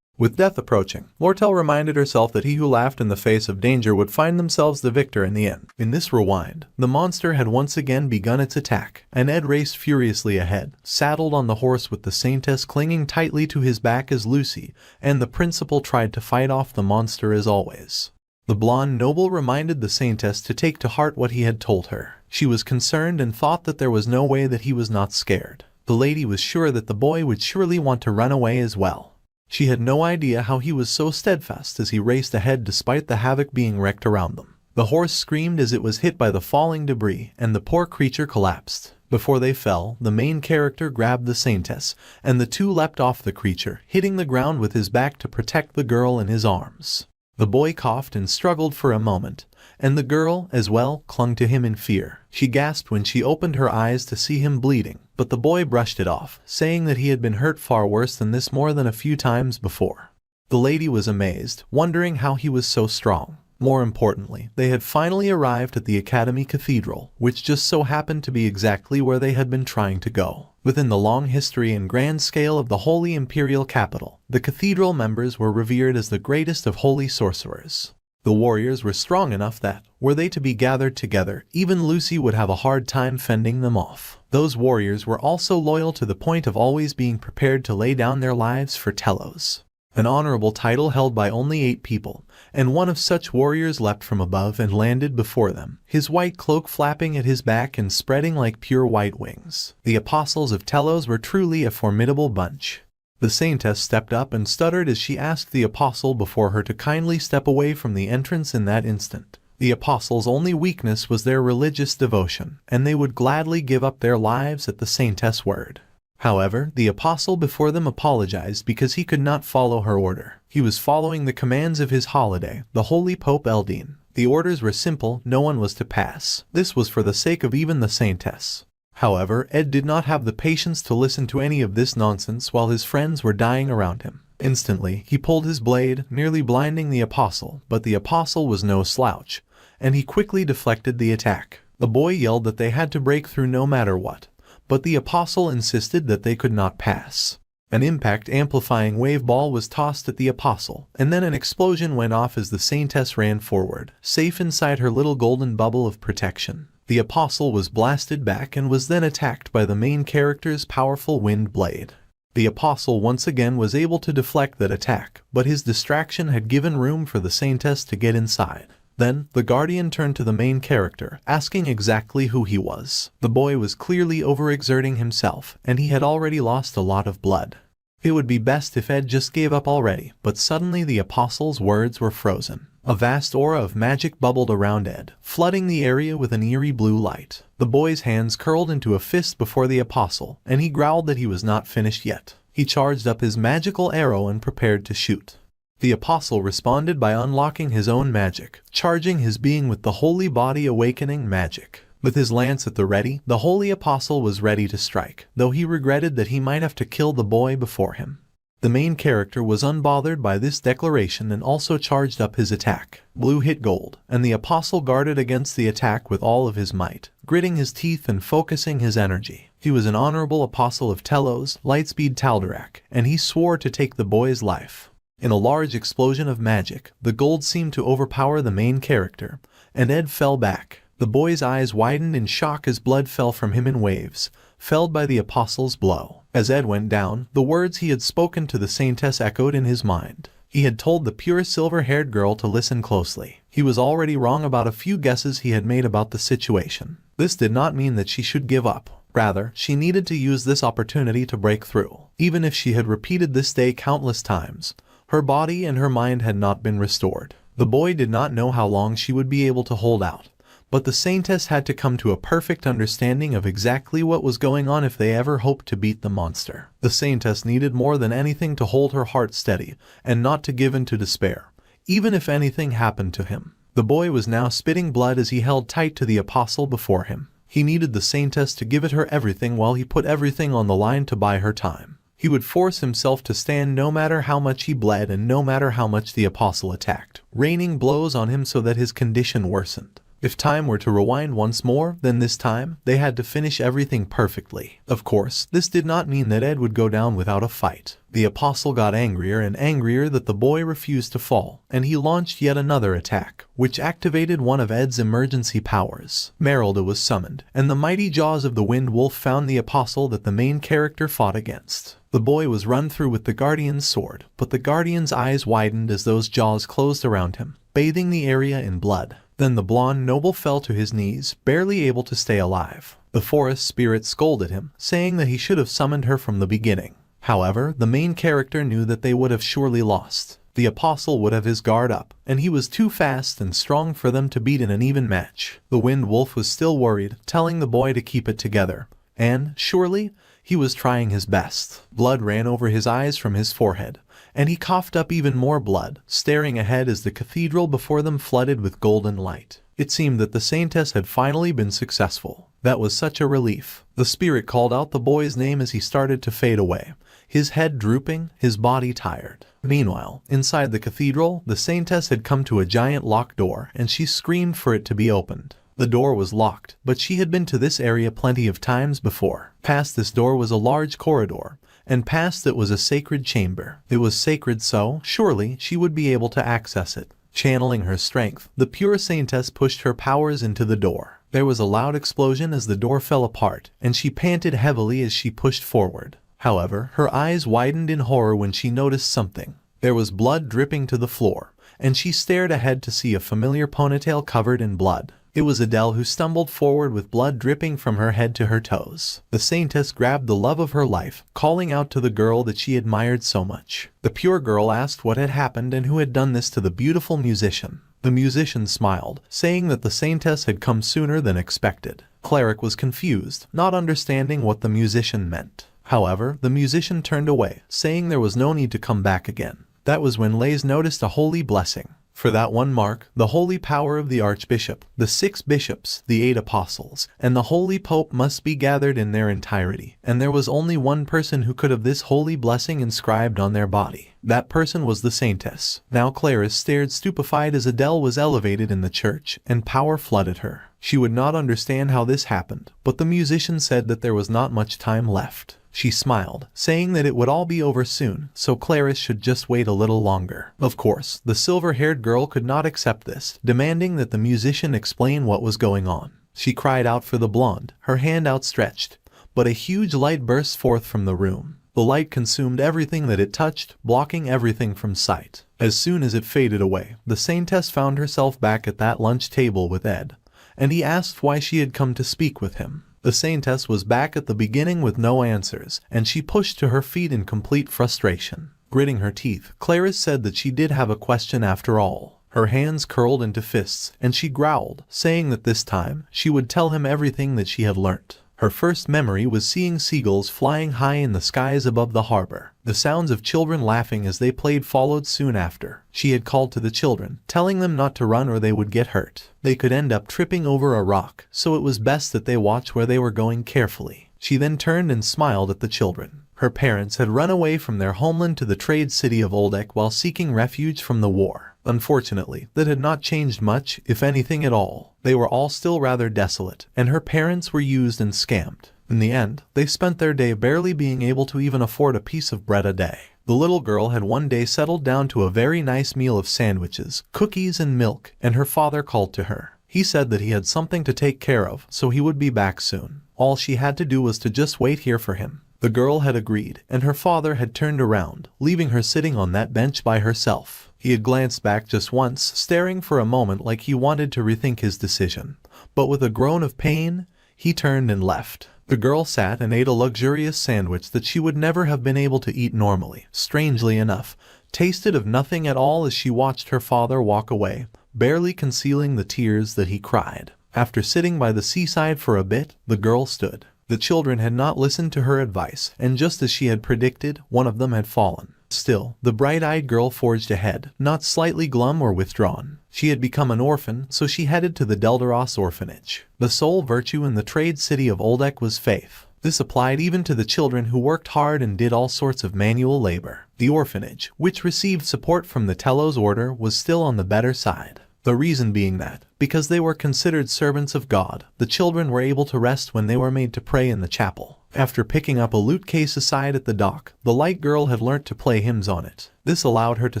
With death approaching, Lortell reminded herself that he who laughed in the face of danger would find themselves the victor in the end. In this rewind, the monster had once again begun its attack, and Ed raced furiously ahead, saddled on the horse with the Saintess clinging tightly to his back as Lucy, and the principal tried to fight off the monster as always. The blonde noble reminded the Saintess to take to heart what he had told her. She was concerned and thought that there was no way that he was not scared. The lady was sure that the boy would surely want to run away as well. She had no idea how he was so steadfast as he raced ahead despite the havoc being wreaked around them. The horse screamed as it was hit by the falling debris, and the poor creature collapsed. Before they fell, the main character grabbed the Saintess, and the two leapt off the creature, hitting the ground with his back to protect the girl in his arms. The boy coughed and struggled for a moment, and the girl, as well, clung to him in fear. She gasped when she opened her eyes to see him bleeding, but the boy brushed it off, saying that he had been hurt far worse than this more than a few times before. The lady was amazed, wondering how he was so strong. More importantly, they had finally arrived at the Academy Cathedral, which just so happened to be exactly where they had been trying to go. Within the long history and grand scale of the Holy Imperial Capital, the cathedral members were revered as the greatest of holy sorcerers. The warriors were strong enough that, were they to be gathered together, even Lucy would have a hard time fending them off. Those warriors were also loyal to the point of always being prepared to lay down their lives for Telos. An honorable title held by only 8 people, and one of such warriors leapt from above and landed before them, his white cloak flapping at his back and spreading like pure white wings. The apostles of Telos were truly a formidable bunch. The Saintess stepped up and stuttered as she asked the apostle before her to kindly step away from the entrance in that instant. The apostles' only weakness was their religious devotion, and they would gladly give up their lives at the Saintess' word. However, the apostle before them apologized because he could not follow her order. He was following the commands of his holiday, the Holy Pope Eldine. The orders were simple, no one was to pass. This was for the sake of even the Saintess. However, Ed did not have the patience to listen to any of this nonsense while his friends were dying around him. Instantly, he pulled his blade, nearly blinding the apostle, but the apostle was no slouch, and he quickly deflected the attack. The boy yelled that they had to break through no matter what, but the apostle insisted that they could not pass. An impact-amplifying wave ball was tossed at the apostle, and then an explosion went off as the Saintess ran forward, safe inside her little golden bubble of protection. The apostle was blasted back and was then attacked by the main character's powerful wind blade. The apostle once again was able to deflect that attack, but his distraction had given room for the Saintess to get inside. Then, the Guardian turned to the main character, asking exactly who he was. The boy was clearly overexerting himself, and he had already lost a lot of blood. It would be best if Ed just gave up already, but suddenly the apostle's words were frozen. A vast aura of magic bubbled around Ed, flooding the area with an eerie blue light. The boy's hands curled into a fist before the apostle, and he growled that he was not finished yet. He charged up his magical arrow and prepared to shoot. The apostle responded by unlocking his own magic, charging his being with the holy body awakening magic. With his lance at the ready, the holy apostle was ready to strike, though he regretted that he might have to kill the boy before him. The main character was unbothered by this declaration and also charged up his attack. Blue hit gold, and the apostle guarded against the attack with all of his might, gritting his teeth and focusing his energy. He was an honorable apostle of Telos, Lightspeed Taldarak, and he swore to take the boy's life. In a large explosion of magic, the gold seemed to overpower the main character, and Ed fell back. The boy's eyes widened in shock as blood fell from him in waves, felled by the apostle's blow. As Ed went down, the words he had spoken to the Saintess echoed in his mind. He had told the pure silver-haired girl to listen closely. He was already wrong about a few guesses he had made about the situation. This did not mean that she should give up. Rather, she needed to use this opportunity to break through. Even if she had repeated this day countless times, her body and her mind had not been restored. The boy did not know how long she would be able to hold out, but the Saintess had to come to a perfect understanding of exactly what was going on if they ever hoped to beat the monster. The Saintess needed more than anything to hold her heart steady and not to give in to despair, even if anything happened to him. The boy was now spitting blood as he held tight to the apostle before him. He needed the Saintess to give it her everything while he put everything on the line to buy her time. He would force himself to stand no matter how much he bled and no matter how much the apostle attacked, raining blows on him so that his condition worsened. If time were to rewind once more, then this time, they had to finish everything perfectly. Of course, this did not mean that Ed would go down without a fight. The apostle got angrier and angrier that the boy refused to fall, and he launched yet another attack, which activated one of Ed's emergency powers. Merylda was summoned, and the mighty jaws of the Wind Wolf found the apostle that the main character fought against. The boy was run through with the Guardian's sword, but the Guardian's eyes widened as those jaws closed around him, bathing the area in blood. Then the blonde noble fell to his knees, barely able to stay alive. The forest spirit scolded him, saying that he should have summoned her from the beginning. However, the main character knew that they would have surely lost. The apostle would have his guard up, and he was too fast and strong for them to beat in an even match. The Wind Wolf was still worried, telling the boy to keep it together. And, surely, he was trying his best. Blood ran over his eyes from his forehead, and he coughed up even more blood, staring ahead as the cathedral before them flooded with golden light. It seemed that the Saintess had finally been successful. That was such a relief. The spirit called out the boy's name as he started to fade away, his head drooping, his body tired. Meanwhile, inside the cathedral, the Saintess had come to a giant locked door, and she screamed for it to be opened. The door was locked, but she had been to this area plenty of times before. Past this door was a large corridor, and past it was a sacred chamber. It was sacred, so, surely, she would be able to access it. Channeling her strength, the pure Saintess pushed her powers into the door. There was a loud explosion as the door fell apart, and she panted heavily as she pushed forward. However, her eyes widened in horror when she noticed something. There was blood dripping to the floor, and she stared ahead to see a familiar ponytail covered in blood. It was Adele who stumbled forward with blood dripping from her head to her toes. The Saintess grabbed the love of her life, calling out to the girl that she admired so much. The pure girl asked what had happened and who had done this to the beautiful musician. The musician smiled, saying that the Saintess had come sooner than expected. Cleric was confused, not understanding what the musician meant. However, the musician turned away, saying there was no need to come back again. That was when Lays noticed a holy blessing. For that one mark, the holy power of the Archbishop, the 6 bishops, the 8 apostles, and the Holy Pope must be gathered in their entirety, and there was only one person who could have this holy blessing inscribed on their body. That person was the Saintess. Now Clarice stared stupefied as Adele was elevated in the church, and power flooded her. She would not understand how this happened, but the musician said that there was not much time left. She smiled, saying that it would all be over soon, so Clarice should just wait a little longer. Of course, the silver-haired girl could not accept this, demanding that the musician explain what was going on. She cried out for the blonde, her hand outstretched, but a huge light burst forth from the room. The light consumed everything that it touched, blocking everything from sight. As soon as it faded away, the Saintess found herself back at that lunch table with Ed, and he asked why she had come to speak with him. The Saintess was back at the beginning with no answers, and she pushed to her feet in complete frustration. Gritting her teeth, Clarice said that she did have a question after all. Her hands curled into fists, and she growled, saying that this time, she would tell him everything that she had learnt. Her first memory was seeing seagulls flying high in the skies above the harbor. The sounds of children laughing as they played followed soon after. She had called to the children, telling them not to run or they would get hurt. They could end up tripping over a rock, so it was best that they watch where they were going carefully. She then turned and smiled at the children. Her parents had run away from their homeland to the trade city of Oldek while seeking refuge from the war. Unfortunately, that had not changed much, if anything at all. They were all still rather desolate, and her parents were used and scammed. In the end, they spent their day barely being able to even afford a piece of bread a day. The little girl had one day settled down to a very nice meal of sandwiches, cookies and milk, and her father called to her. He said that he had something to take care of, so he would be back soon. All she had to do was to just wait here for him. The girl had agreed, and her father had turned around, leaving her sitting on that bench by herself. He had glanced back just once, staring for a moment like he wanted to rethink his decision. But with a groan of pain, he turned and left. The girl sat and ate a luxurious sandwich that she would never have been able to eat normally. Strangely enough, tasted of nothing at all as she watched her father walk away, barely concealing the tears that he cried. After sitting by the seaside for a bit, the girl stood. The children had not listened to her advice, and just as she had predicted, one of them had fallen. Still, the bright-eyed girl forged ahead, not slightly glum or withdrawn. She had become an orphan, so she headed to the Deldaros orphanage. The sole virtue in the trade city of Oldek was faith. This applied even to the children who worked hard and did all sorts of manual labor. The orphanage, which received support from the Telos order, was still on the better side. The reason being that, because they were considered servants of God, the children were able to rest when they were made to pray in the chapel. After picking up a loot case aside at the dock, the light girl had learnt to play hymns on it. This allowed her to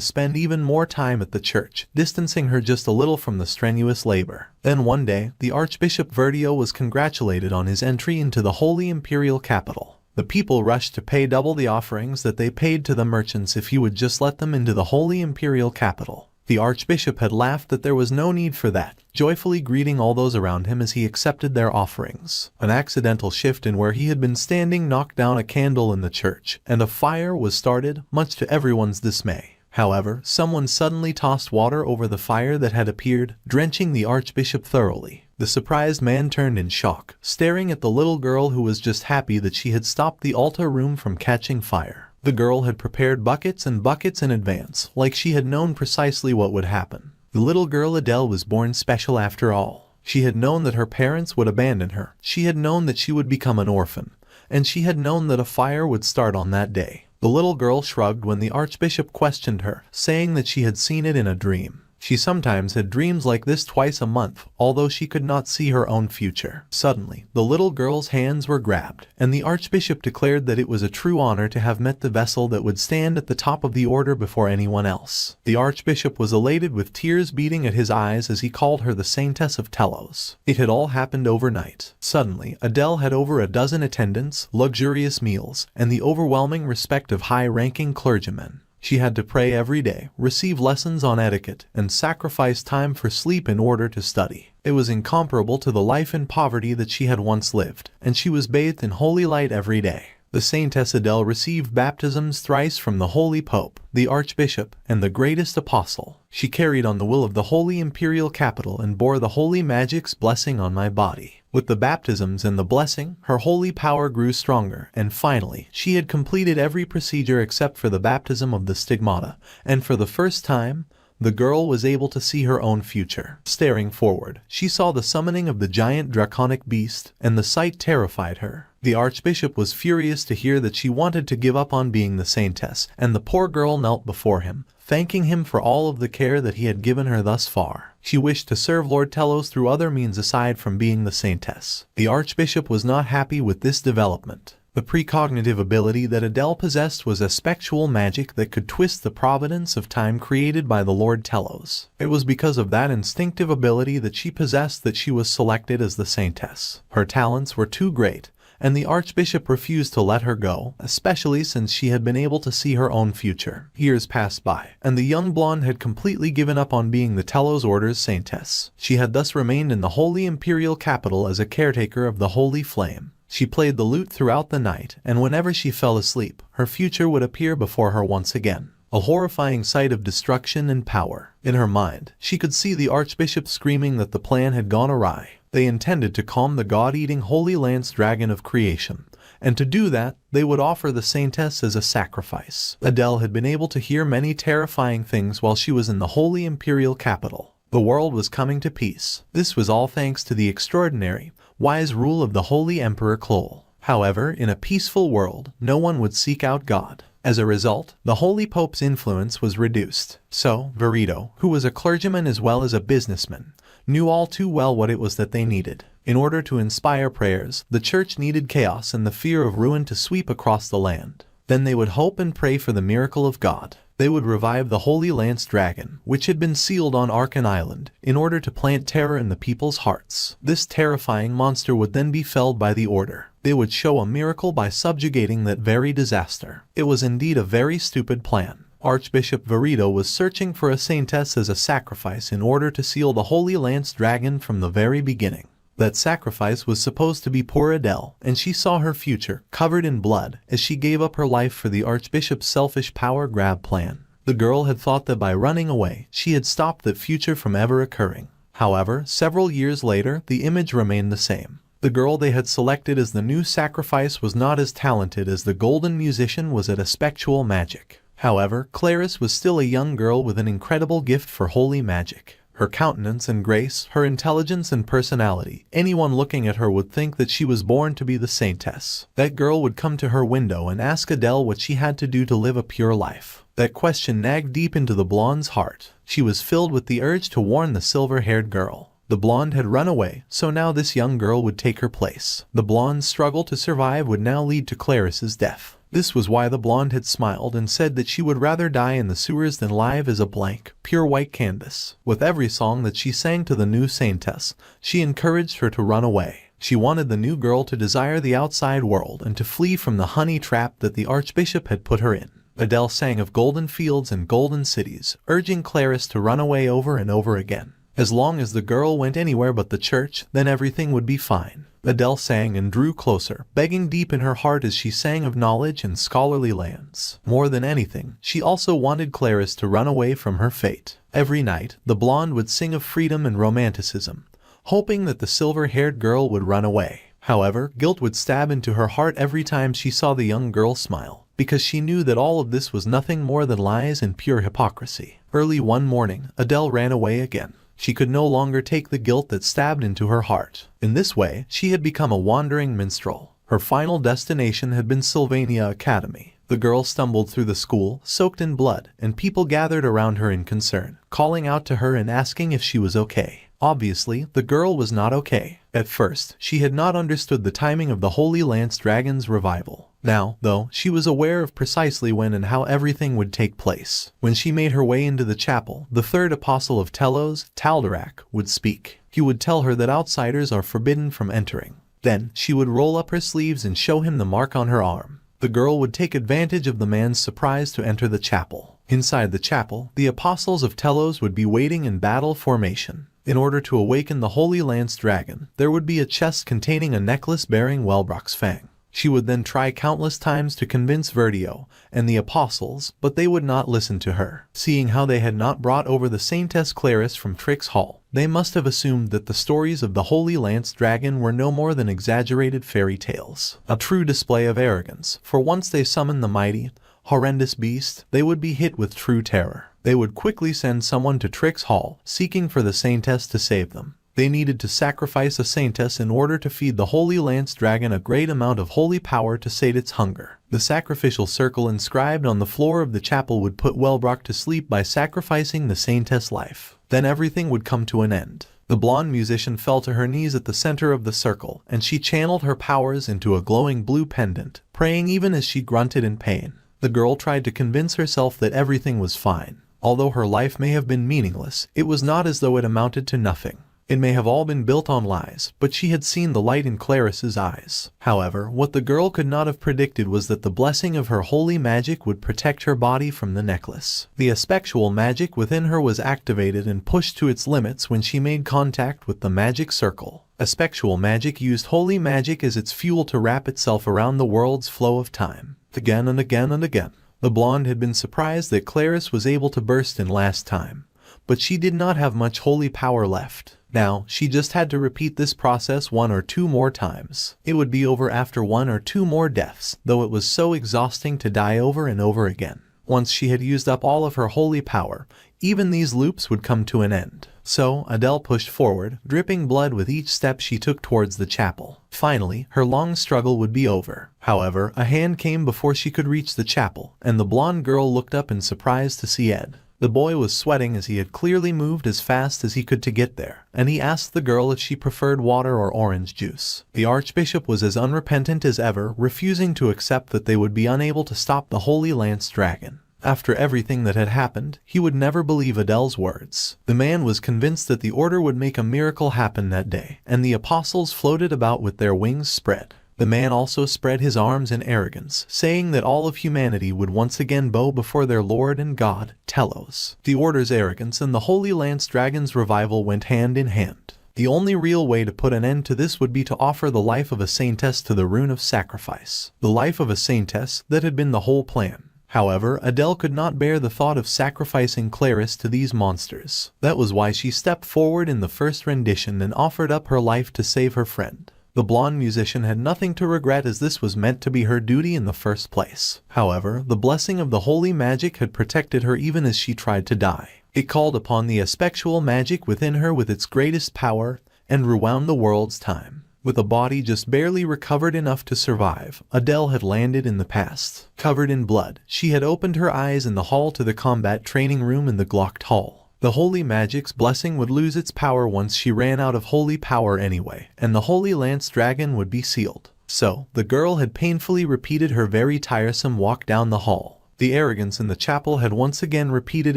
spend even more time at the church, distancing her just a little from the strenuous labor. Then one day, the Archbishop Verdio was congratulated on his entry into the Holy Imperial Capital. The people rushed to pay double the offerings that they paid to the merchants if he would just let them into the Holy Imperial Capital. The Archbishop had laughed that there was no need for that, joyfully greeting all those around him as he accepted their offerings. An accidental shift in where he had been standing knocked down a candle in the church, and a fire was started, much to everyone's dismay. However, someone suddenly tossed water over the fire that had appeared, drenching the Archbishop thoroughly. The surprised man turned in shock, staring at the little girl who was just happy that she had stopped the altar room from catching fire. The girl had prepared buckets and buckets in advance, like she had known precisely what would happen. The little girl Adele was born special after all. She had known that her parents would abandon her. She had known that she would become an orphan. And she had known that a fire would start on that day. The little girl shrugged when the Archbishop questioned her, saying that she had seen it in a dream. She sometimes had dreams like this twice a month, although she could not see her own future. Suddenly, the little girl's hands were grabbed, and the Archbishop declared that it was a true honor to have met the vessel that would stand at the top of the order before anyone else. The Archbishop was elated with tears beating at his eyes as he called her the Saintess of Telos. It had all happened overnight. Suddenly, Adele had over a dozen attendants, luxurious meals, and the overwhelming respect of high-ranking clergymen. She had to pray every day, receive lessons on etiquette, and sacrifice time for sleep in order to study. It was incomparable to the life in poverty that she had once lived, and she was bathed in holy light every day. The Saintess Adele received baptisms thrice from the Holy Pope, the Archbishop, and the greatest apostle. She carried on the will of the Holy Imperial Capital and bore the Holy Magic's blessing on my body. With the baptisms and the blessing, her holy power grew stronger, and finally, she had completed every procedure except for the baptism of the stigmata, and for the first time, the girl was able to see her own future. Staring forward, she saw the summoning of the giant draconic beast, and the sight terrified her. The Archbishop was furious to hear that she wanted to give up on being the Saintess, and the poor girl knelt before him, thanking him for all of the care that he had given her thus far. She wished to serve Lord Telos through other means aside from being the Saintess. The Archbishop was not happy with this development. The precognitive ability that Adele possessed was a spectral magic that could twist the providence of time created by the Lord Telos. It was because of that instinctive ability that she possessed that she was selected as the Saintess. Her talents were too great, and the Archbishop refused to let her go, especially since she had been able to see her own future. Years passed by, and the young blonde had completely given up on being the Telos Order's Saintess. She had thus remained in the Holy Imperial Capital as a caretaker of the Holy Flame. She played the lute throughout the night, and whenever she fell asleep, her future would appear before her once again. A horrifying sight of destruction and power. In her mind, she could see the Archbishop screaming that the plan had gone awry. They intended to calm the god-eating Holy Lance Dragon of creation, and to do that, they would offer the Saintess as a sacrifice. Adele had been able to hear many terrifying things while she was in the Holy Imperial Capital. The world was coming to peace. This was all thanks to the extraordinary, wise rule of the Holy Emperor Clol. However, in a peaceful world, no one would seek out God. As a result, the Holy Pope's influence was reduced. So, Verito, who was a clergyman as well as a businessman, knew all too well what it was that they needed. In order to inspire prayers, the church needed chaos and the fear of ruin to sweep across the land. Then they would hope and pray for the miracle of God. They would revive the Holy Lance Dragon, which had been sealed on Arkan Island, in order to plant terror in the people's hearts. This terrifying monster would then be felled by the Order. They would show a miracle by subjugating that very disaster. It was indeed a very stupid plan. Archbishop Verito was searching for a Saintess as a sacrifice in order to seal the Holy Lance Dragon from the very beginning. That sacrifice was supposed to be poor Adele, and she saw her future covered in blood as she gave up her life for the Archbishop's selfish power grab plan. The girl had thought that by running away, she had stopped that future from ever occurring. However, several years later, the image remained the same. The girl they had selected as the new sacrifice was not as talented as the golden musician was at a spectral magic. However, Clarice was still a young girl with an incredible gift for holy magic. Her countenance and grace, her intelligence and personality, anyone looking at her would think that she was born to be the Saintess. That girl would come to her window and ask Adele what she had to do to live a pure life. That question nagged deep into the blonde's heart. She was filled with the urge to warn the silver-haired girl. The blonde had run away, so now this young girl would take her place. The blonde's struggle to survive would now lead to Clarice's death. This was why the blonde had smiled and said that she would rather die in the sewers than live as a blank, pure white canvas. With every song that she sang to the new Saintess, she encouraged her to run away. She wanted the new girl to desire the outside world and to flee from the honey trap that the Archbishop had put her in. Adele sang of golden fields and golden cities, urging Clarice to run away over and over again. As long as the girl went anywhere but the church, then everything would be fine. Adele sang and drew closer, begging deep in her heart as she sang of knowledge and scholarly lands. More than anything, she also wanted Clarice to run away from her fate. Every night, the blonde would sing of freedom and romanticism, hoping that the silver-haired girl would run away. However, guilt would stab into her heart every time she saw the young girl smile, because she knew that all of this was nothing more than lies and pure hypocrisy. Early one morning, Adele ran away again. She could no longer take the guilt that stabbed into her heart. In this way, she had become a wandering minstrel. Her final destination had been Sylvania Academy. The girl stumbled through the school, soaked in blood, and people gathered around her in concern, calling out to her and asking if she was okay. Obviously, the girl was not okay. At first, she had not understood the timing of the Holy Lance Dragon's revival. Now, though, she was aware of precisely when and how everything would take place. When she made her way into the chapel, the third apostle of Telos, Taldarak, would speak. He would tell her that outsiders are forbidden from entering. Then, she would roll up her sleeves and show him the mark on her arm. The girl would take advantage of the man's surprise to enter the chapel. Inside the chapel, the apostles of Telos would be waiting in battle formation. In order to awaken the Holy Lance Dragon, there would be a chest containing a necklace bearing Wellbrock's fang. She would then try countless times to convince Verdio and the apostles, but they would not listen to her. Seeing how they had not brought over the Saintess Clarice from Trix Hall, they must have assumed that the stories of the Holy Lance Dragon were no more than exaggerated fairy tales. A true display of arrogance, for once they summoned the mighty, horrendous beast, they would be hit with true terror. They would quickly send someone to Trix Hall, seeking for the Saintess to save them. They needed to sacrifice a Saintess in order to feed the Holy Lance Dragon a great amount of holy power to sate its hunger. The sacrificial circle inscribed on the floor of the chapel would put Wellbrock to sleep by sacrificing the Saintess' life. Then everything would come to an end. The blonde musician fell to her knees at the center of the circle, and she channeled her powers into a glowing blue pendant, praying even as she grunted in pain. The girl tried to convince herself that everything was fine. Although her life may have been meaningless, it was not as though it amounted to nothing. It may have all been built on lies, but she had seen the light in Clarice's eyes. However, what the girl could not have predicted was that the blessing of her holy magic would protect her body from the necklace. The aspectual magic within her was activated and pushed to its limits when she made contact with the magic circle. Aspectual magic used holy magic as its fuel to wrap itself around the world's flow of time. Again and again and again. The blonde had been surprised that Clarice was able to burst in last time, but she did not have much holy power left. Now, she just had to repeat this process 1 or 2 more times. It would be over after 1 or 2 more deaths, though it was so exhausting to die over and over again. Once she had used up all of her holy power, even these loops would come to an end. So, Adele pushed forward, dripping blood with each step she took towards the chapel. Finally, her long struggle would be over. However, a hand came before she could reach the chapel, and the blonde girl looked up in surprise to see Ed. The boy was sweating as he had clearly moved as fast as he could to get there, and he asked the girl if she preferred water or orange juice. The archbishop was as unrepentant as ever, refusing to accept that they would be unable to stop the Holy Lance Dragon. After everything that had happened, he would never believe Adele's words. The man was convinced that the order would make a miracle happen that day, and the apostles floated about with their wings spread. The man also spread his arms in arrogance, saying that all of humanity would once again bow before their Lord and God, Telos. The order's arrogance and the Holy Lance Dragon's revival went hand in hand. The only real way to put an end to this would be to offer the life of a Saintess to the rune of sacrifice. The life of a Saintess that had been the whole plan. However, Adele could not bear the thought of sacrificing Clarice to these monsters. That was why she stepped forward in the first rendition and offered up her life to save her friend. The blonde musician had nothing to regret as this was meant to be her duty in the first place. However, the blessing of the holy magic had protected her even as she tried to die. It called upon the aspectual magic within her with its greatest power and rewound the world's time. With a body just barely recovered enough to survive, Adele had landed in the past. Covered in blood, she had opened her eyes in the hall to the combat training room in the Glocked Hall. The holy magic's blessing would lose its power once she ran out of holy power anyway, and the Holy Lance Dragon would be sealed. So, the girl had painfully repeated her very tiresome walk down the hall. The arrogance in the chapel had once again repeated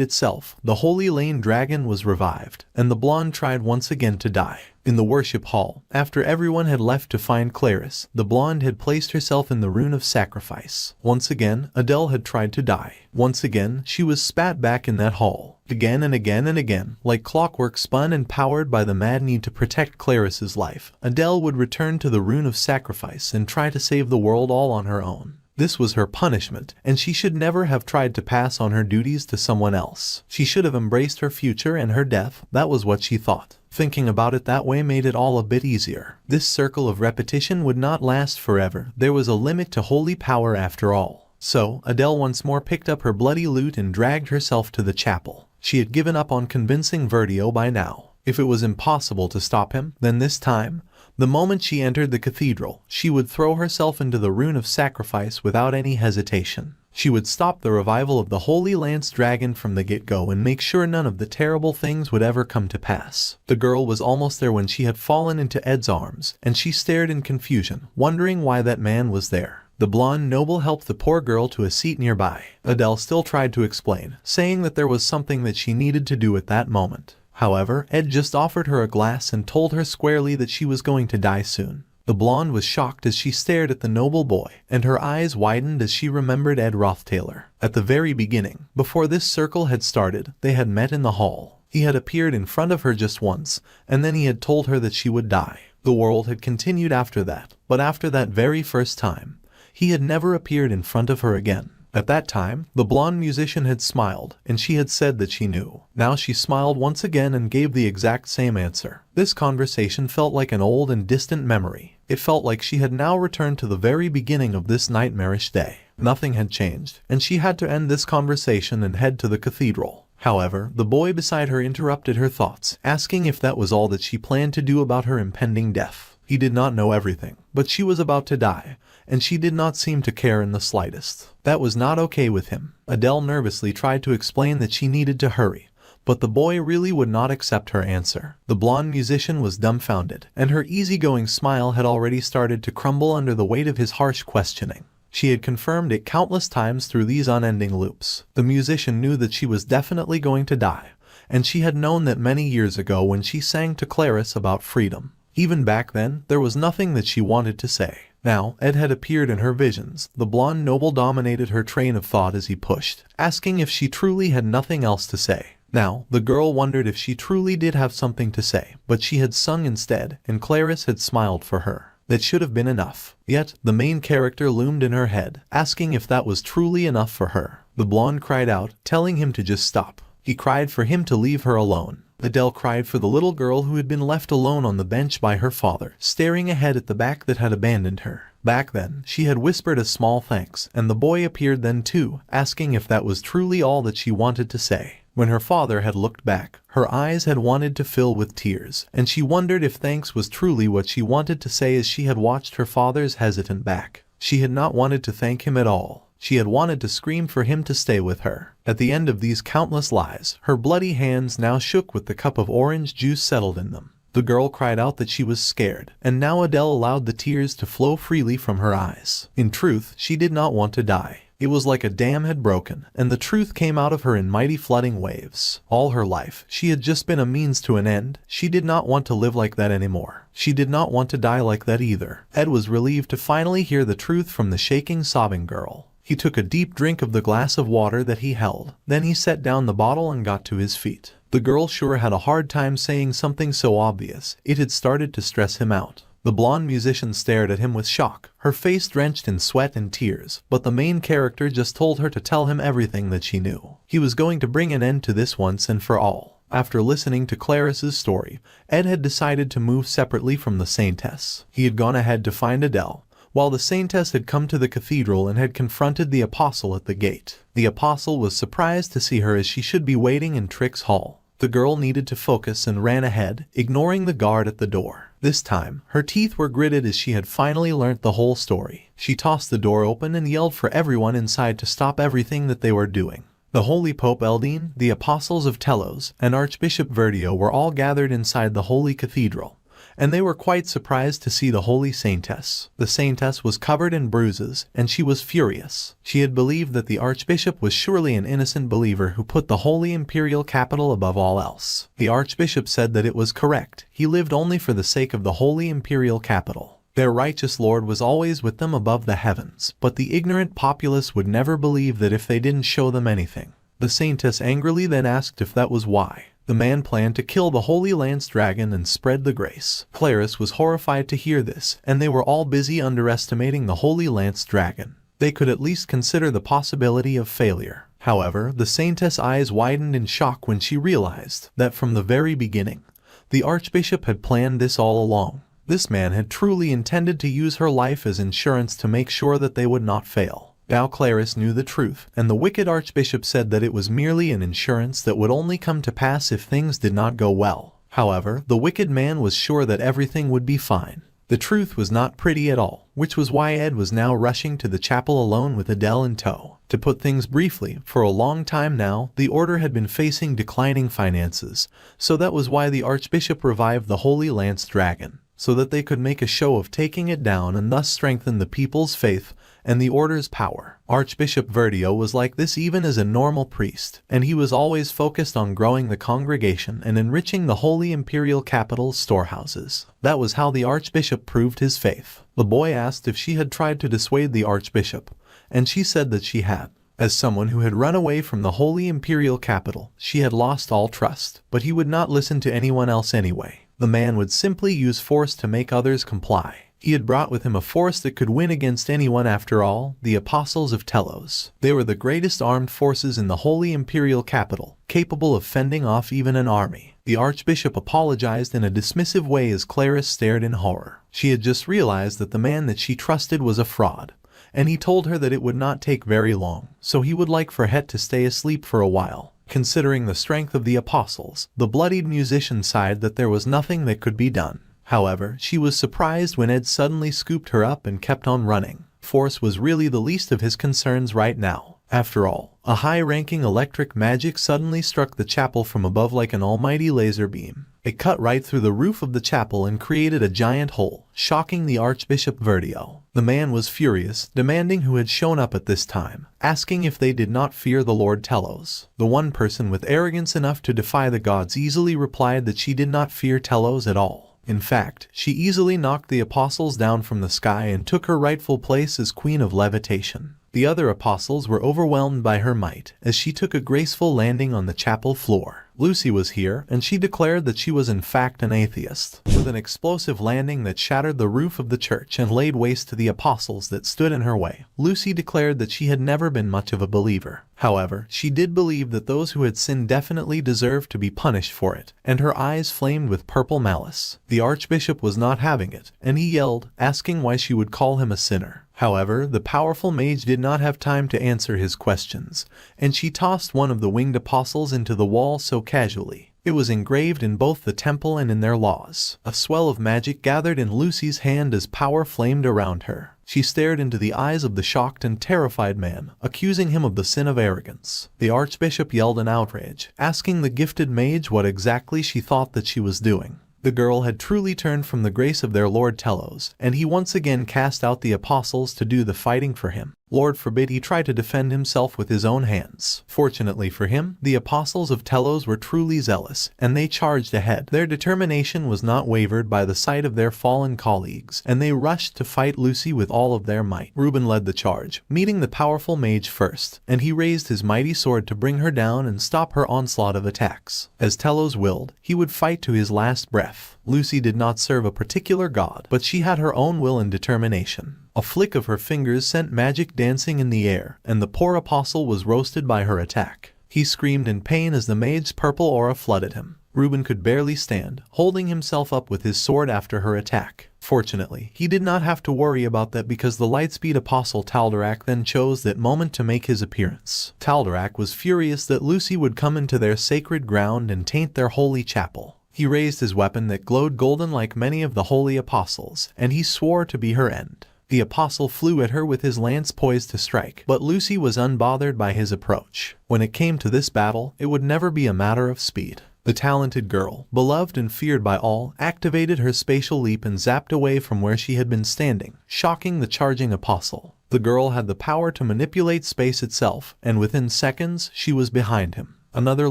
itself. The Holy Lane dragon was revived, and the blonde tried once again to die. In the worship hall, after everyone had left to find Clarice, the blonde had placed herself in the rune of sacrifice. Once again, Adele had tried to die. Once again, she was spat back in that hall. Again and again and again, like clockwork spun and powered by the mad need to protect Clarice's life, Adele would return to the rune of sacrifice and try to save the world all on her own. This was her punishment, and she should never have tried to pass on her duties to someone else. She should have embraced her future and her death. That was what she thought. Thinking about it that way made it all a bit easier. This circle of repetition would not last forever. There was a limit to holy power after all. So, Adele once more picked up her bloody lute and dragged herself to the chapel. She had given up on convincing Verdio by now. If it was impossible to stop him, then this time, the moment she entered the cathedral, she would throw herself into the rune of sacrifice without any hesitation. She would stop the revival of the Holy Lance Dragon from the get-go and make sure none of the terrible things would ever come to pass. The girl was almost there when she had fallen into Ed's arms, and she stared in confusion, wondering why that man was there. The blonde noble helped the poor girl to a seat nearby. Adele still tried to explain, saying that there was something that she needed to do at that moment. However, Ed just offered her a glass and told her squarely that she was going to die soon. The blonde was shocked as she stared at the noble boy, and her eyes widened as she remembered Ed Roth Taylor. At the very beginning, before this circle had started, they had met in the hall. He had appeared in front of her just once, and then he had told her that she would die. The world had continued after that, but after that very first time, he had never appeared in front of her again. At that time, the blonde musician had smiled, and she had said that she knew. Now she smiled once again and gave the exact same answer. This conversation felt like an old and distant memory. It felt like she had now returned to the very beginning of this nightmarish day. Nothing had changed, and she had to end this conversation and head to the cathedral. However, the boy beside her interrupted her thoughts, asking if that was all that she planned to do about her impending death. He did not know everything, but she was about to die, and she did not seem to care in the slightest. That was not okay with him. Adele nervously tried to explain that she needed to hurry, but the boy really would not accept her answer. The blonde musician was dumbfounded, and her easygoing smile had already started to crumble under the weight of his harsh questioning. She had confirmed it countless times through these unending loops. The musician knew that she was definitely going to die, and she had known that many years ago when she sang to Clarice about freedom. Even back then, there was nothing that she wanted to say. Now, Ed had appeared in her visions. The blonde noble dominated her train of thought as he pushed, asking if she truly had nothing else to say. Now, the girl wondered if she truly did have something to say, but she had sung instead, and Clarice had smiled for her. That should have been enough. Yet, the main character loomed in her head, asking if that was truly enough for her. The blonde cried out, telling him to just stop. He cried for him to leave her alone. Adele cried for the little girl who had been left alone on the bench by her father, staring ahead at the back that had abandoned her. Back then, she had whispered a small thanks, and the boy appeared then too, asking if that was truly all that she wanted to say. When her father had looked back, her eyes had wanted to fill with tears, and she wondered if thanks was truly what she wanted to say as she had watched her father's hesitant back. She had not wanted to thank him at all. She had wanted to scream for him to stay with her. At the end of these countless lies, her bloody hands now shook with the cup of orange juice settled in them. The girl cried out that she was scared, and now Adele allowed the tears to flow freely from her eyes. In truth, she did not want to die. It was like a dam had broken, and the truth came out of her in mighty flooding waves. All her life, she had just been a means to an end. She did not want to live like that anymore. She did not want to die like that either. Ed was relieved to finally hear the truth from the shaking, sobbing girl. He took a deep drink of the glass of water that he held. Then he set down the bottle and got to his feet. The girl sure had a hard time saying something so obvious. It had started to stress him out. The blonde musician stared at him with shock, her face drenched in sweat and tears, but the main character just told her to tell him everything that she knew. He was going to bring an end to this once and for all. After listening to Clarice's story, Ed had decided to move separately from the Saintess. He had gone ahead to find Adele, while the Saintess had come to the cathedral and had confronted the apostle at the gate. The apostle was surprised to see her as she should be waiting in Trix Hall. The girl needed to focus and ran ahead, ignoring the guard at the door. This time, her teeth were gritted as she had finally learnt the whole story. She tossed the door open and yelled for everyone inside to stop everything that they were doing. The Holy Pope Eldine, the Apostles of Telos, and Archbishop Verdio were all gathered inside the Holy Cathedral, and they were quite surprised to see the holy Saintess. The Saintess was covered in bruises, and she was furious. She had believed that the Archbishop was surely an innocent believer who put the holy imperial capital above all else. The Archbishop said that it was correct. He lived only for the sake of the holy imperial capital. Their righteous lord was always with them above the heavens, but the ignorant populace would never believe that if they didn't show them anything. The Saintess angrily then asked if that was why. The man planned to kill the Holy Lance Dragon and spread the grace. Claris was horrified to hear this, and they were all busy underestimating the Holy Lance Dragon. They could at least consider the possibility of failure. However, the Saintess' eyes widened in shock when she realized that from the very beginning, the Archbishop had planned this all along. This man had truly intended to use her life as insurance to make sure that they would not fail. Now Claris knew the truth, and the wicked Archbishop said that it was merely an insurance that would only come to pass if things did not go well. However, the wicked man was sure that everything would be fine. The truth was not pretty at all, which was why Ed was now rushing to the chapel alone with Adele in tow. To put things briefly, for a long time now, the order had been facing declining finances, so that was why the Archbishop revived the Holy Lance Dragon, so that they could make a show of taking it down and thus strengthen the people's faith and the order's power. Archbishop Verdio was like this even as a normal priest, and he was always focused on growing the congregation and enriching the holy imperial capital's storehouses. That was how the Archbishop proved his faith. The boy asked if she had tried to dissuade the Archbishop, and she said that she had. As someone who had run away from the holy imperial capital, she had lost all trust, but he would not listen to anyone else anyway. The man would simply use force to make others comply. He had brought with him a force that could win against anyone after all, the Apostles of Telos. They were the greatest armed forces in the holy imperial capital, capable of fending off even an army. The Archbishop apologized in a dismissive way as Claris stared in horror. She had just realized that the man that she trusted was a fraud, and he told her that it would not take very long, so he would like for Het to stay asleep for a while. Considering the strength of the apostles, the bloodied musician sighed that there was nothing that could be done. However, she was surprised when Ed suddenly scooped her up and kept on running. Force was really the least of his concerns right now. After all, a high-ranking electric magic suddenly struck the chapel from above like an almighty laser beam. It cut right through the roof of the chapel and created a giant hole, shocking the Archbishop Verdio. The man was furious, demanding who had shown up at this time, asking if they did not fear the Lord Telos. The one person with arrogance enough to defy the gods easily replied that she did not fear Telos at all. In fact, she easily knocked the apostles down from the sky and took her rightful place as Queen of Levitation. The other apostles were overwhelmed by her might, as she took a graceful landing on the chapel floor. Lucy was here, and she declared that she was in fact an atheist. With an explosive landing that shattered the roof of the church and laid waste to the apostles that stood in her way, Lucy declared that she had never been much of a believer. However, she did believe that those who had sinned definitely deserved to be punished for it, and her eyes flamed with purple malice. The Archbishop was not having it, and he yelled, asking why she would call him a sinner. However, the powerful mage did not have time to answer his questions, and she tossed one of the winged apostles into the wall so casually. It was engraved in both the temple and in their laws. A swell of magic gathered in Lucy's hand as power flamed around her. She stared into the eyes of the shocked and terrified man, accusing him of the sin of arrogance. The Archbishop yelled in outrage, asking the gifted mage what exactly she thought that she was doing. The girl had truly turned from the grace of their Lord Telos, and he once again cast out the apostles to do the fighting for him. Lord forbid he try to defend himself with his own hands. Fortunately for him, the apostles of Telos were truly zealous, and they charged ahead. Their determination was not wavered by the sight of their fallen colleagues, and they rushed to fight Lucy with all of their might. Reuben led the charge, meeting the powerful mage first, and he raised his mighty sword to bring her down and stop her onslaught of attacks. As Telos willed, he would fight to his last breath. Lucy did not serve a particular god, but she had her own will and determination. A flick of her fingers sent magic dancing in the air, and the poor apostle was roasted by her attack. He screamed in pain as the mage's purple aura flooded him. Reuben could barely stand, holding himself up with his sword after her attack. Fortunately, he did not have to worry about that because the lightspeed apostle Taldarak then chose that moment to make his appearance. Taldarak was furious that Lucy would come into their sacred ground and taint their holy chapel. He raised his weapon that glowed golden like many of the holy apostles, and he swore to be her end. The apostle flew at her with his lance poised to strike, but Lucy was unbothered by his approach. When it came to this battle, it would never be a matter of speed. The talented girl, beloved and feared by all, activated her spatial leap and zapped away from where she had been standing, shocking the charging apostle. The girl had the power to manipulate space itself, and within seconds, she was behind him. Another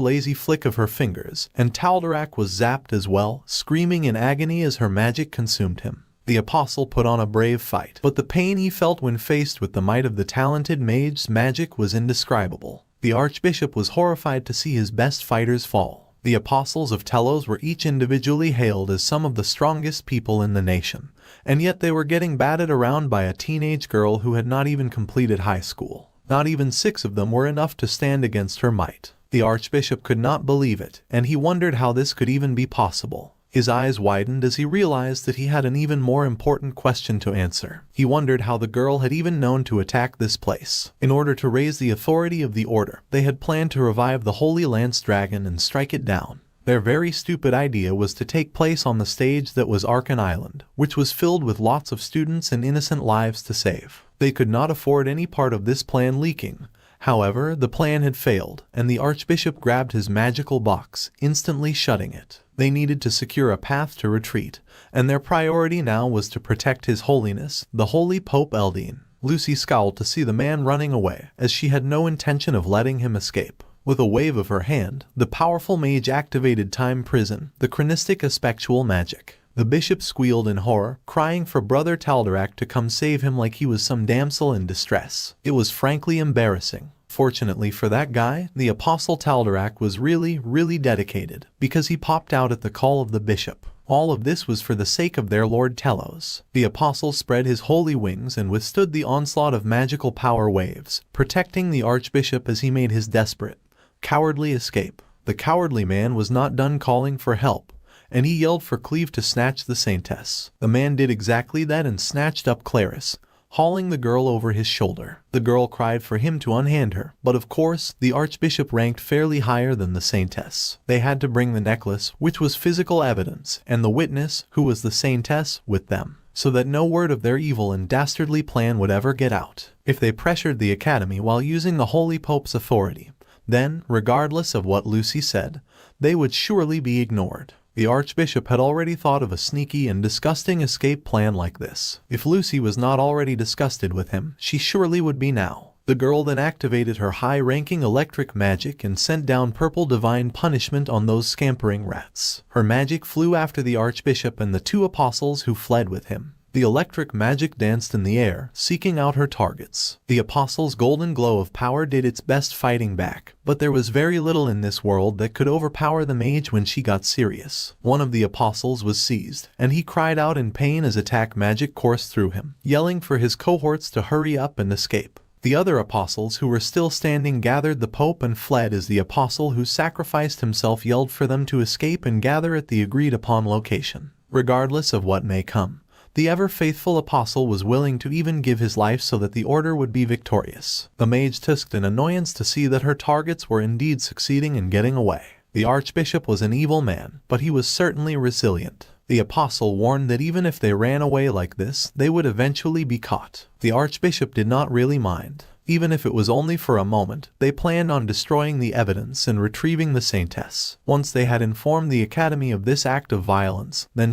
lazy flick of her fingers, and Taldarak was zapped as well, screaming in agony as her magic consumed him. The apostle put on a brave fight, but the pain he felt when faced with the might of the talented mage's magic was indescribable. The archbishop was horrified to see his best fighters fall. The apostles of Telos were each individually hailed as some of the strongest people in the nation, and yet they were getting batted around by a teenage girl who had not even completed high school. Not even 6 of them were enough to stand against her might. The archbishop could not believe it, and he wondered how this could even be possible. His eyes widened as he realized that he had an even more important question to answer. He wondered how the girl had even known to attack this place. In order to raise the authority of the order, they had planned to revive the Holy Lance Dragon and strike it down. Their very stupid idea was to take place on the stage that was Arkan Island, which was filled with lots of students and innocent lives to save. They could not afford any part of this plan leaking. However, the plan had failed, and the archbishop grabbed his magical box, instantly shutting it. They needed to secure a path to retreat, and their priority now was to protect His Holiness, the Holy Pope Eldine. Lucy scowled to see the man running away, as she had no intention of letting him escape. With a wave of her hand, the powerful mage activated Time Prison, the chronistic aspectual magic. The bishop squealed in horror, crying for Brother Taldarak to come save him like he was some damsel in distress. It was frankly embarrassing. Fortunately for that guy, the Apostle Taldarak was really dedicated, because he popped out at the call of the bishop. All of this was for the sake of their Lord Telos. The Apostle spread his holy wings and withstood the onslaught of magical power waves, protecting the archbishop as he made his desperate, cowardly escape. The cowardly man was not done calling for help, and he yelled for Cleve to snatch the Saintess. The man did exactly that and snatched up Clarice, hauling the girl over his shoulder. The girl cried for him to unhand her, but of course, the archbishop ranked fairly higher than the Saintess. They had to bring the necklace, which was physical evidence, and the witness, who was the Saintess, with them, so that no word of their evil and dastardly plan would ever get out. If they pressured the academy while using the Holy Pope's authority, then, regardless of what Lucy said, they would surely be ignored. The archbishop had already thought of a sneaky and disgusting escape plan like this. If Lucy was not already disgusted with him, she surely would be now. The girl then activated her high-ranking electric magic and sent down purple divine punishment on those scampering rats. Her magic flew after the archbishop and the 2 apostles who fled with him. The electric magic danced in the air, seeking out her targets. The apostle's golden glow of power did its best fighting back, but there was very little in this world that could overpower the mage when she got serious. One of the apostles was seized, and he cried out in pain as attack magic coursed through him, yelling for his cohorts to hurry up and escape. The other apostles who were still standing gathered the Pope and fled as the apostle who sacrificed himself yelled for them to escape and gather at the agreed-upon location. Regardless of what may come, the ever-faithful apostle was willing to even give his life so that the order would be victorious. The mage took an annoyance to see that her targets were indeed succeeding in getting away. The archbishop was an evil man, but he was certainly resilient. The apostle warned that even if they ran away like this, they would eventually be caught. The archbishop did not really mind. Even if it was only for a moment, they planned on destroying the evidence and retrieving the Saintess. Once they had informed the academy of this act of violence, then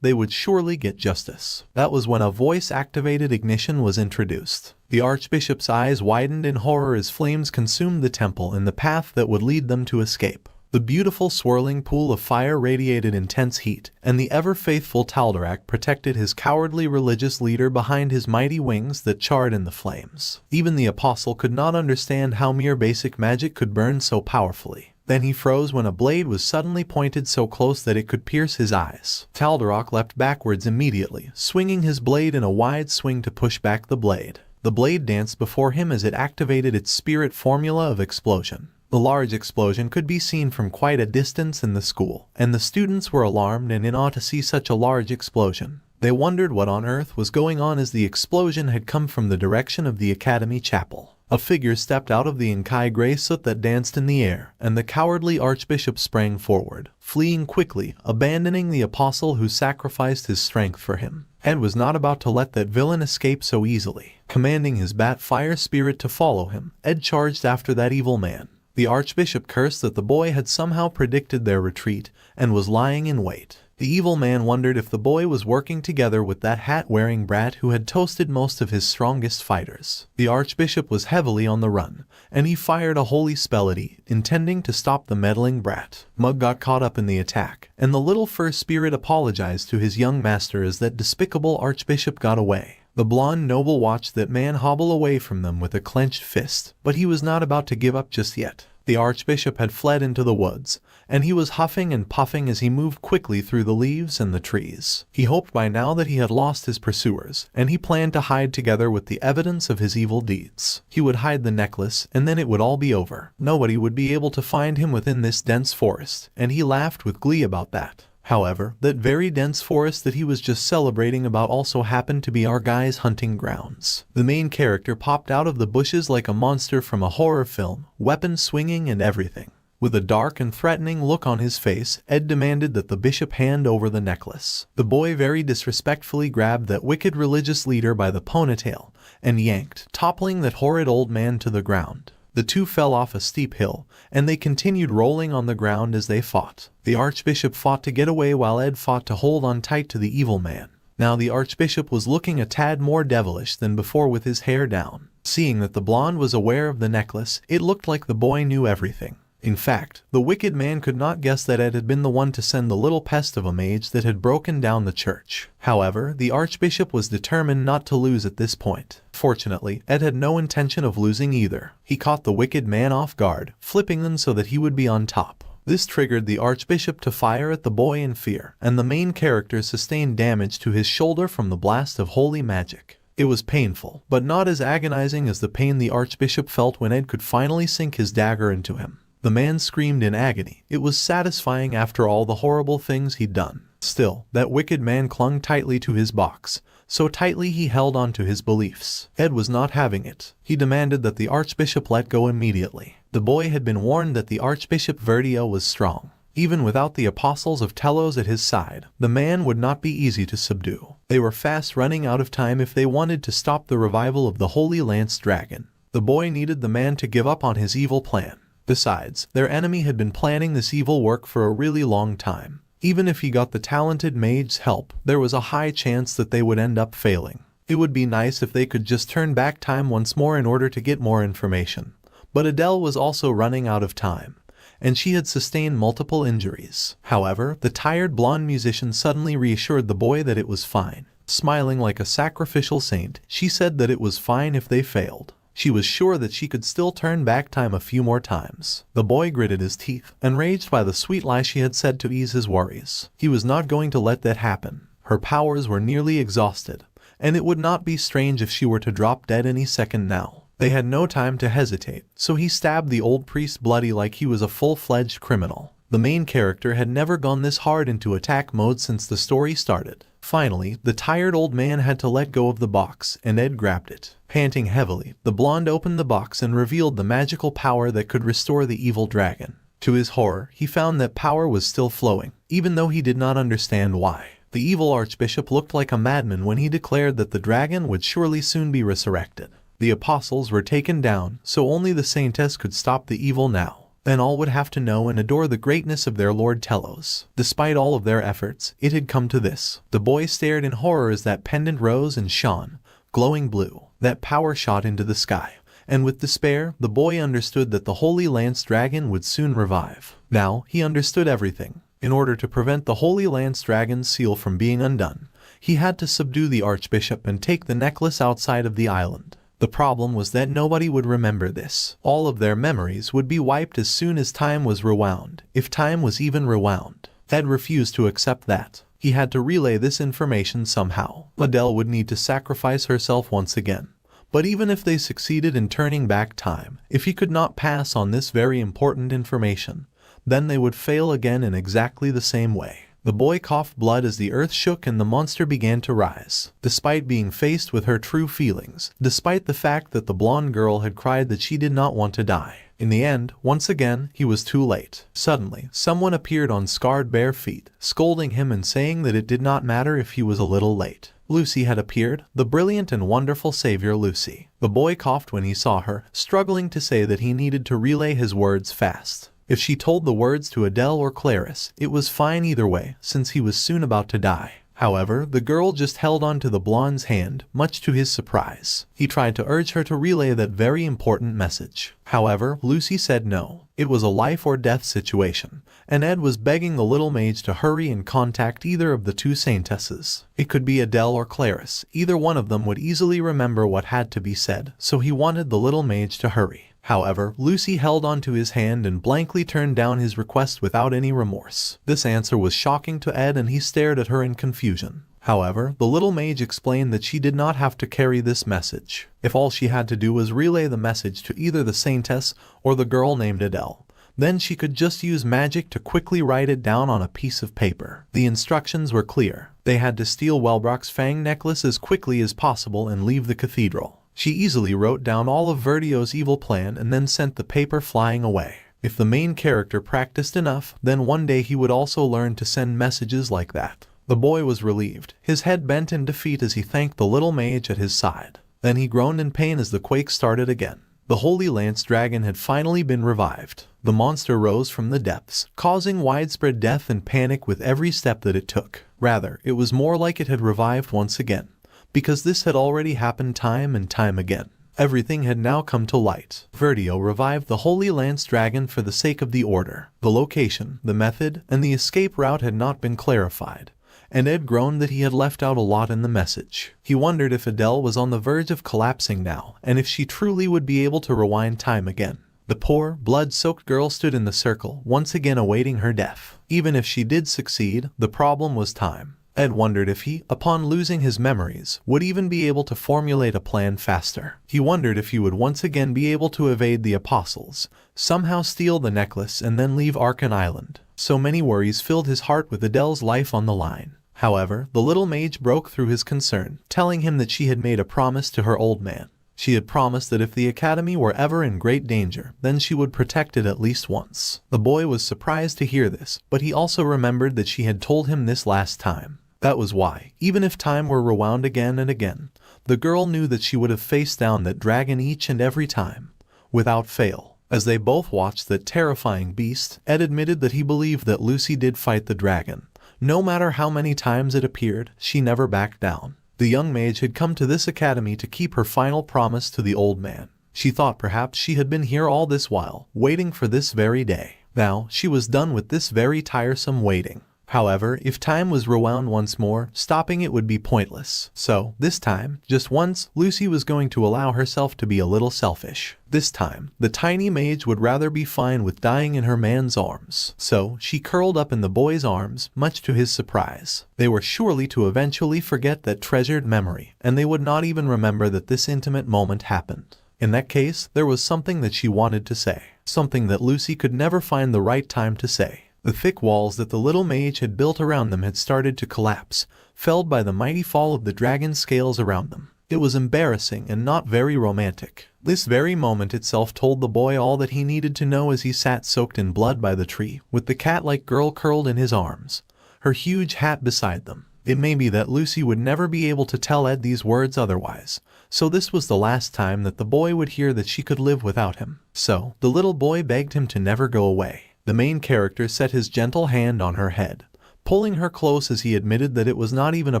they would surely get justice. That was when a voice-activated ignition was introduced. The archbishop's eyes widened in horror as flames consumed the temple and the path that would lead them to escape. The beautiful swirling pool of fire radiated intense heat, and the ever-faithful Taldarak protected his cowardly religious leader behind his mighty wings that charred in the flames. Even the apostle could not understand how mere basic magic could burn so powerfully. Then he froze when a blade was suddenly pointed so close that it could pierce his eyes. Taldarak leapt backwards immediately, swinging his blade in a wide swing to push back the blade. The blade danced before him as it activated its spirit formula of explosion. The large explosion could be seen from quite a distance in the school, and the students were alarmed and in awe to see such a large explosion. They wondered what on earth was going on as the explosion had come from the direction of the academy chapel. A figure stepped out of the inkai gray soot that danced in the air, and the cowardly archbishop sprang forward, fleeing quickly, abandoning the apostle who sacrificed his strength for him. Ed was not about to let that villain escape so easily. Commanding his bat fire spirit to follow him, Ed charged after that evil man. The Archbishop cursed that the boy had somehow predicted their retreat and was lying in wait. The evil man wondered if the boy was working together with that hat-wearing brat who had toasted most of his strongest fighters. The Archbishop was heavily on the run, and he fired a holy spell at Ed, intending to stop the meddling brat. Mug got caught up in the attack, and the little fur spirit apologized to his young master as that despicable Archbishop got away. The blonde noble watched that man hobble away from them with a clenched fist, but he was not about to give up just yet. The Archbishop had fled into the woods, and he was huffing and puffing as he moved quickly through the leaves and the trees. He hoped by now that he had lost his pursuers, and he planned to hide together with the evidence of his evil deeds. He would hide the necklace, and then it would all be over. Nobody would be able to find him within this dense forest, and he laughed with glee about that. However, that very dense forest that he was just celebrating about also happened to be our guy's hunting grounds. The main character popped out of the bushes like a monster from a horror film, weapon swinging and everything. With a dark and threatening look on his face, Ed demanded that the bishop hand over the necklace. The boy very disrespectfully grabbed that wicked religious leader by the ponytail and yanked, toppling that horrid old man to the ground. The two fell off a steep hill, and they continued rolling on the ground as they fought. The Archbishop fought to get away while Ed fought to hold on tight to the evil man. Now the Archbishop was looking a tad more devilish than before with his hair down. Seeing that the blonde was aware of the necklace, it looked like the boy knew everything. In fact, the wicked man could not guess that Ed had been the one to send the little pest of a mage that had broken down the church. However, the Archbishop was determined not to lose at this point. Fortunately, Ed had no intention of losing either. He caught the wicked man off guard, flipping them so that he would be on top. This triggered the Archbishop to fire at the boy in fear, and the main character sustained damage to his shoulder from the blast of holy magic. It was painful, but not as agonizing as the pain the Archbishop felt when Ed could finally sink his dagger into him. The man screamed in agony. It was satisfying after all the horrible things he'd done. Still, that wicked man clung tightly to his box, so tightly he held on to his beliefs. Ed was not having it. He demanded that the Archbishop let go immediately. The boy had been warned that the Archbishop Verdio was strong. Even without the apostles of Telos at his side, the man would not be easy to subdue. They were fast running out of time if they wanted to stop the revival of the Holy Lance Dragon. The boy needed the man to give up on his evil plan. Besides, their enemy had been planning this evil work for a really long time. Even if he got the talented mage's help, there was a high chance that they would end up failing. It would be nice if they could just turn back time once more in order to get more information. But Adele was also running out of time, and she had sustained multiple injuries. However, the tired blonde musician suddenly reassured the boy that it was fine. Smiling like a sacrificial saint, she said that it was fine if they failed. She was sure that she could still turn back time a few more times. The boy gritted his teeth, enraged by the sweet lie she had said to ease his worries. He was not going to let that happen. Her powers were nearly exhausted, and it would not be strange if she were to drop dead any second now. They had no time to hesitate, so he stabbed the old priest bloody like he was a full-fledged criminal. The main character had never gone this hard into attack mode since the story started. Finally, the tired old man had to let go of the box, and Ed grabbed it. Panting heavily, the blonde opened the box and revealed the magical power that could restore the evil dragon. To his horror, he found that power was still flowing, even though he did not understand why. The evil Archbishop looked like a madman when he declared that the dragon would surely soon be resurrected. The apostles were taken down, so only the Saintess could stop the evil now. Then all would have to know and adore the greatness of their Lord Telos. Despite all of their efforts, it had come to this. The boy stared in horror as that pendant rose and shone, glowing blue. That power shot into the sky, and with despair, the boy understood that the Holy Lance Dragon would soon revive. Now, he understood everything. In order to prevent the Holy Lance Dragon's seal from being undone, he had to subdue the Archbishop and take the necklace outside of the island. The problem was that nobody would remember this. All of their memories would be wiped as soon as time was rewound, if time was even rewound. Ed refused to accept that. He had to relay this information somehow. Adele would need to sacrifice herself once again. But even if they succeeded in turning back time, if he could not pass on this very important information, then they would fail again in exactly the same way. The boy coughed blood as the earth shook and the monster began to rise. Despite being faced with her true feelings, despite the fact that the blonde girl had cried that she did not want to die, In the end, once again, he was too late. Suddenly, someone appeared on scarred bare feet, scolding him and saying that it did not matter if he was a little late. Lucy had appeared, the brilliant and wonderful savior Lucy. The boy coughed when he saw her, struggling to say that he needed to relay his words fast. If she told the words to Adele or Clarice, it was fine either way, since he was soon about to die. However, the girl just held on to the blonde's hand, much to his surprise. He tried to urge her to relay that very important message. However, Lucy said no. It was a life or death situation, and Ed was begging the little mage to hurry and contact either of the two saintesses. It could be Adele or Clarice. Either one of them would easily remember what had to be said, so he wanted the little mage to hurry. However, Lucy held onto his hand and blankly turned down his request without any remorse. This answer was shocking to Ed and he stared at her in confusion. However, the little mage explained that she did not have to carry this message. If all she had to do was relay the message to either the Saintess or the girl named Adele, then she could just use magic to quickly write it down on a piece of paper. The instructions were clear. They had to steal Wellbrock's fang necklace as quickly as possible and leave the cathedral. She easily wrote down all of Verdio's evil plan and then sent the paper flying away. If the main character practiced enough, then one day he would also learn to send messages like that. The boy was relieved, his head bent in defeat as he thanked the little mage at his side. Then he groaned in pain as the quake started again. The Holy Lance Dragon had finally been revived. The monster rose from the depths, causing widespread death and panic with every step that it took. Rather, it was more like it had revived once again, because this had already happened time and time again. Everything had now come to light. Verdio revived the Holy Lance Dragon for the sake of the Order. The location, the method, and the escape route had not been clarified, and Ed groaned that he had left out a lot in the message. He wondered if Adele was on the verge of collapsing now, and if she truly would be able to rewind time again. The poor, blood-soaked girl stood in the circle, once again awaiting her death. Even if she did succeed, the problem was time. Ed wondered if he, upon losing his memories, would even be able to formulate a plan faster. He wondered if he would once again be able to evade the apostles, somehow steal the necklace and then leave Arkan Island. So many worries filled his heart with Adele's life on the line. However, the little mage broke through his concern, telling him that she had made a promise to her old man. She had promised that if the academy were ever in great danger, then she would protect it at least once. The boy was surprised to hear this, but he also remembered that she had told him this last time. That was why, even if time were rewound again and again, the girl knew that she would have faced down that dragon each and every time, without fail. As they both watched that terrifying beast, Ed admitted that he believed that Lucy did fight the dragon. No matter how many times it appeared, she never backed down. The young mage had come to this academy to keep her final promise to the old man. She thought perhaps she had been here all this while, waiting for this very day. Now, she was done with this very tiresome waiting. However, if time was rewound once more, stopping it would be pointless. So, this time, just once, Lucy was going to allow herself to be a little selfish. This time, the tiny mage would rather be fine with dying in her man's arms. So, she curled up in the boy's arms, much to his surprise. They were surely to eventually forget that treasured memory, and they would not even remember that this intimate moment happened. In that case, there was something that she wanted to say. Something that Lucy could never find the right time to say. The thick walls that the little mage had built around them had started to collapse, felled by the mighty fall of the dragon's scales around them. It was embarrassing and not very romantic. This very moment itself told the boy all that he needed to know as he sat soaked in blood by the tree, with the cat-like girl curled in his arms, her huge hat beside them. It may be that Lucy would never be able to tell Ed these words otherwise, so this was the last time that the boy would hear that she could live without him. So, the little boy begged him to never go away. The main character set his gentle hand on her head, pulling her close as he admitted that it was not even a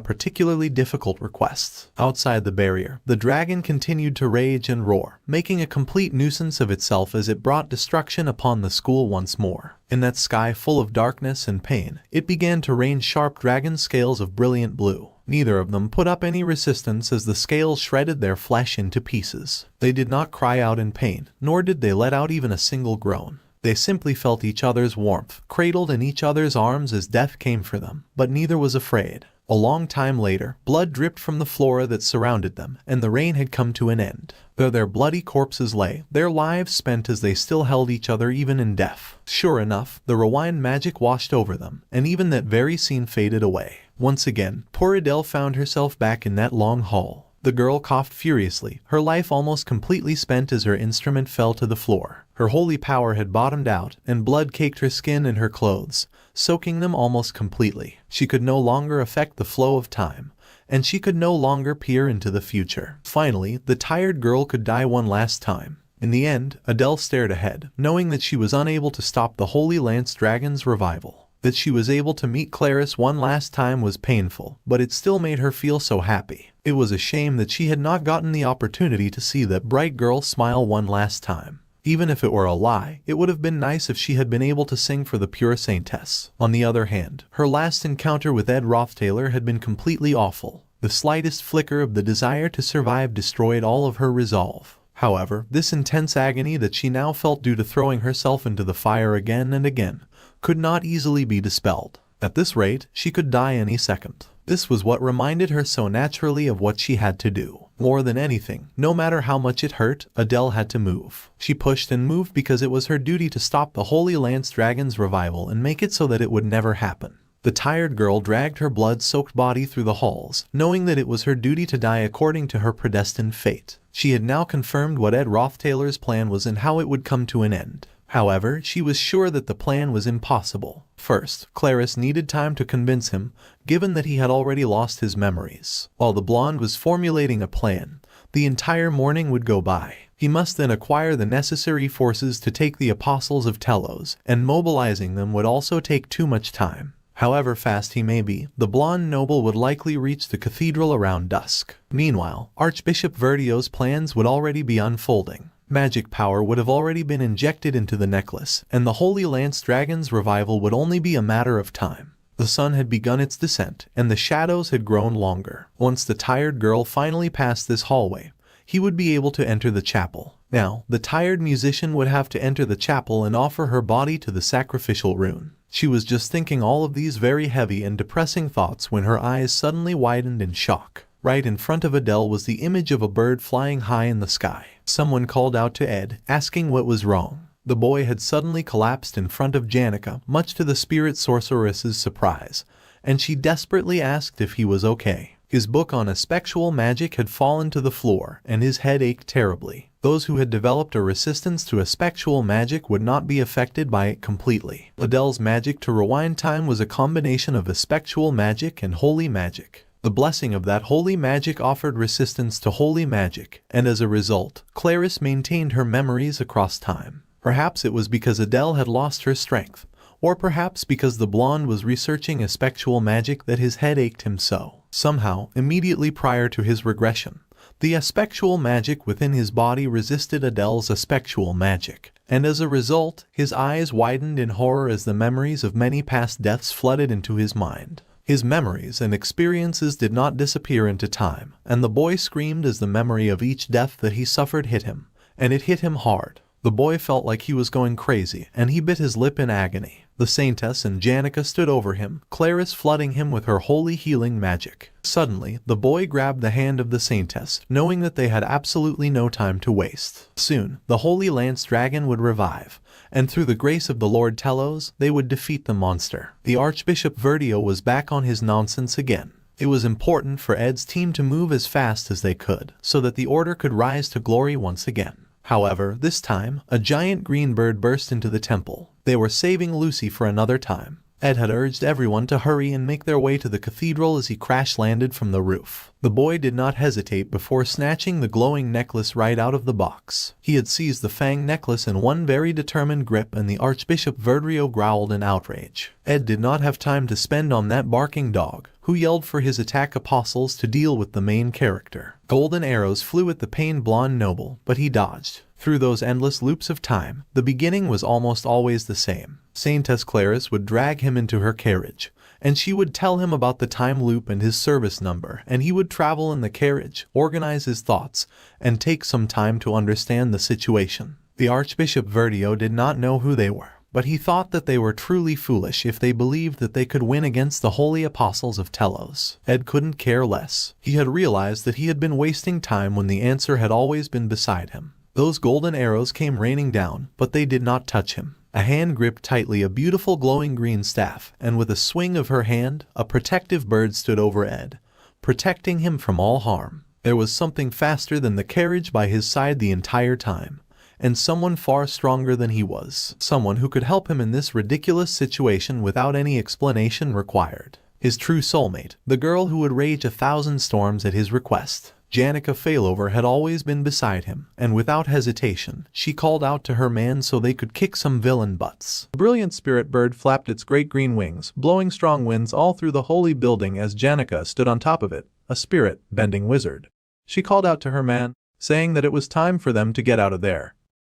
particularly difficult request. Outside the barrier, the dragon continued to rage and roar, making a complete nuisance of itself as it brought destruction upon the school once more. In that sky full of darkness and pain, it began to rain sharp dragon scales of brilliant blue. Neither of them put up any resistance as the scales shredded their flesh into pieces. They did not cry out in pain, nor did they let out even a single groan. They simply felt each other's warmth, cradled in each other's arms as death came for them, but neither was afraid. A long time later, blood dripped from the flora that surrounded them, and the rain had come to an end. There their bloody corpses lay, their lives spent as they still held each other even in death. Sure enough, the rewind magic washed over them, and even that very scene faded away. Once again, poor Adele found herself back in that long hall. The girl coughed furiously, her life almost completely spent as her instrument fell to the floor. Her holy power had bottomed out, and blood caked her skin and her clothes, soaking them almost completely. She could no longer affect the flow of time, and she could no longer peer into the future. Finally, the tired girl could die one last time. In the end, Adele stared ahead, knowing that she was unable to stop the Holy Lance Dragon's revival. That she was able to meet Clarice one last time was painful, but it still made her feel so happy. It was a shame that she had not gotten the opportunity to see that bright girl smile one last time. Even if it were a lie, it would have been nice if she had been able to sing for the pure Saintess. On the other hand, her last encounter with Ed Roth Taylor had been completely awful. The slightest flicker of the desire to survive destroyed all of her resolve. However, this intense agony that she now felt due to throwing herself into the fire again and again could not easily be dispelled. At this rate, she could die any second. This was what reminded her so naturally of what she had to do. More than anything, no matter how much it hurt, Adele had to move. She pushed and moved because it was her duty to stop the Holy Lance Dragon's revival and make it so that it would never happen. The tired girl dragged her blood-soaked body through the halls, knowing that it was her duty to die according to her predestined fate. She had now confirmed what Ed Roth Taylor's plan was and how it would come to an end. However, she was sure that the plan was impossible. First, Clarice needed time to convince him, given that he had already lost his memories. While the blonde was formulating a plan, the entire morning would go by. He must then acquire the necessary forces to take the apostles of Telos, and mobilizing them would also take too much time. However fast he may be, the blonde noble would likely reach the cathedral around dusk. Meanwhile, Archbishop Verdio's plans would already be unfolding. Magic power would have already been injected into the necklace, and the Holy Lance Dragon's revival would only be a matter of time. The sun had begun its descent, and the shadows had grown longer. Once the tired girl finally passed this hallway, he would be able to enter the chapel. Now, the tired musician would have to enter the chapel and offer her body to the sacrificial rune. She was just thinking all of these very heavy and depressing thoughts when her eyes suddenly widened in shock. Right in front of Adele was the image of a bird flying high in the sky. Someone called out to Ed, asking what was wrong. The boy had suddenly collapsed in front of Janica, much to the spirit sorceress's surprise, and she desperately asked if he was okay. His book on effectual magic had fallen to the floor, and his head ached terribly. Those who had developed a resistance to effectual magic would not be affected by it completely. Adele's magic to rewind time was a combination of effectual magic and holy magic. The blessing of that holy magic offered resistance to holy magic, and as a result, Clarice maintained her memories across time. Perhaps it was because Adele had lost her strength, or perhaps because the blonde was researching effectual magic that his head ached him so. Somehow, immediately prior to his regression, the effectual magic within his body resisted Adele's effectual magic, and as a result, his eyes widened in horror as the memories of many past deaths flooded into his mind. His memories and experiences did not disappear into time, and the boy screamed as the memory of each death that he suffered hit him, and it hit him hard. The boy felt like he was going crazy, and he bit his lip in agony. The Saintess and Janica stood over him, Clarice flooding him with her holy healing magic. Suddenly, the boy grabbed the hand of the Saintess, knowing that they had absolutely no time to waste. Soon, the Holy Lance Dragon would revive, and through the grace of the Lord Telos, they would defeat the monster. The Archbishop Verdio was back on his nonsense again. It was important for Ed's team to move as fast as they could, so that the Order could rise to glory once again. However, this time, a giant green bird burst into the temple. They were saving Lucy for another time. Ed had urged everyone to hurry and make their way to the cathedral as he crash-landed from the roof. The boy did not hesitate before snatching the glowing necklace right out of the box. He had seized the fang necklace in one very determined grip, and the Archbishop Verdrio growled in outrage. Ed did not have time to spend on that barking dog, who yelled for his attack apostles to deal with the main character. Golden arrows flew at the pained blonde noble, but he dodged. Through those endless loops of time, the beginning was almost always the same. Saintess Clarice would drag him into her carriage, and she would tell him about the time loop and his service number, and he would travel in the carriage, organize his thoughts, and take some time to understand the situation. The Archbishop Verdio did not know who they were, but he thought that they were truly foolish if they believed that they could win against the holy apostles of Telos. Ed couldn't care less. He had realized that he had been wasting time when the answer had always been beside him. Those golden arrows came raining down, but they did not touch him. A hand gripped tightly a beautiful glowing green staff, and with a swing of her hand, a protective bird stood over Ed, protecting him from all harm. There was something faster than the carriage by his side the entire time, and someone far stronger than he was. Someone who could help him in this ridiculous situation without any explanation required. His true soulmate, the girl who would rage 1,000 storms at his request. Janica Failover had always been beside him, and without hesitation, she called out to her man so they could kick some villain butts. The brilliant spirit bird flapped its great green wings, blowing strong winds all through the holy building as Janica stood on top of it, a spirit-bending wizard. She called out to her man, saying that it was time for them to get out of there.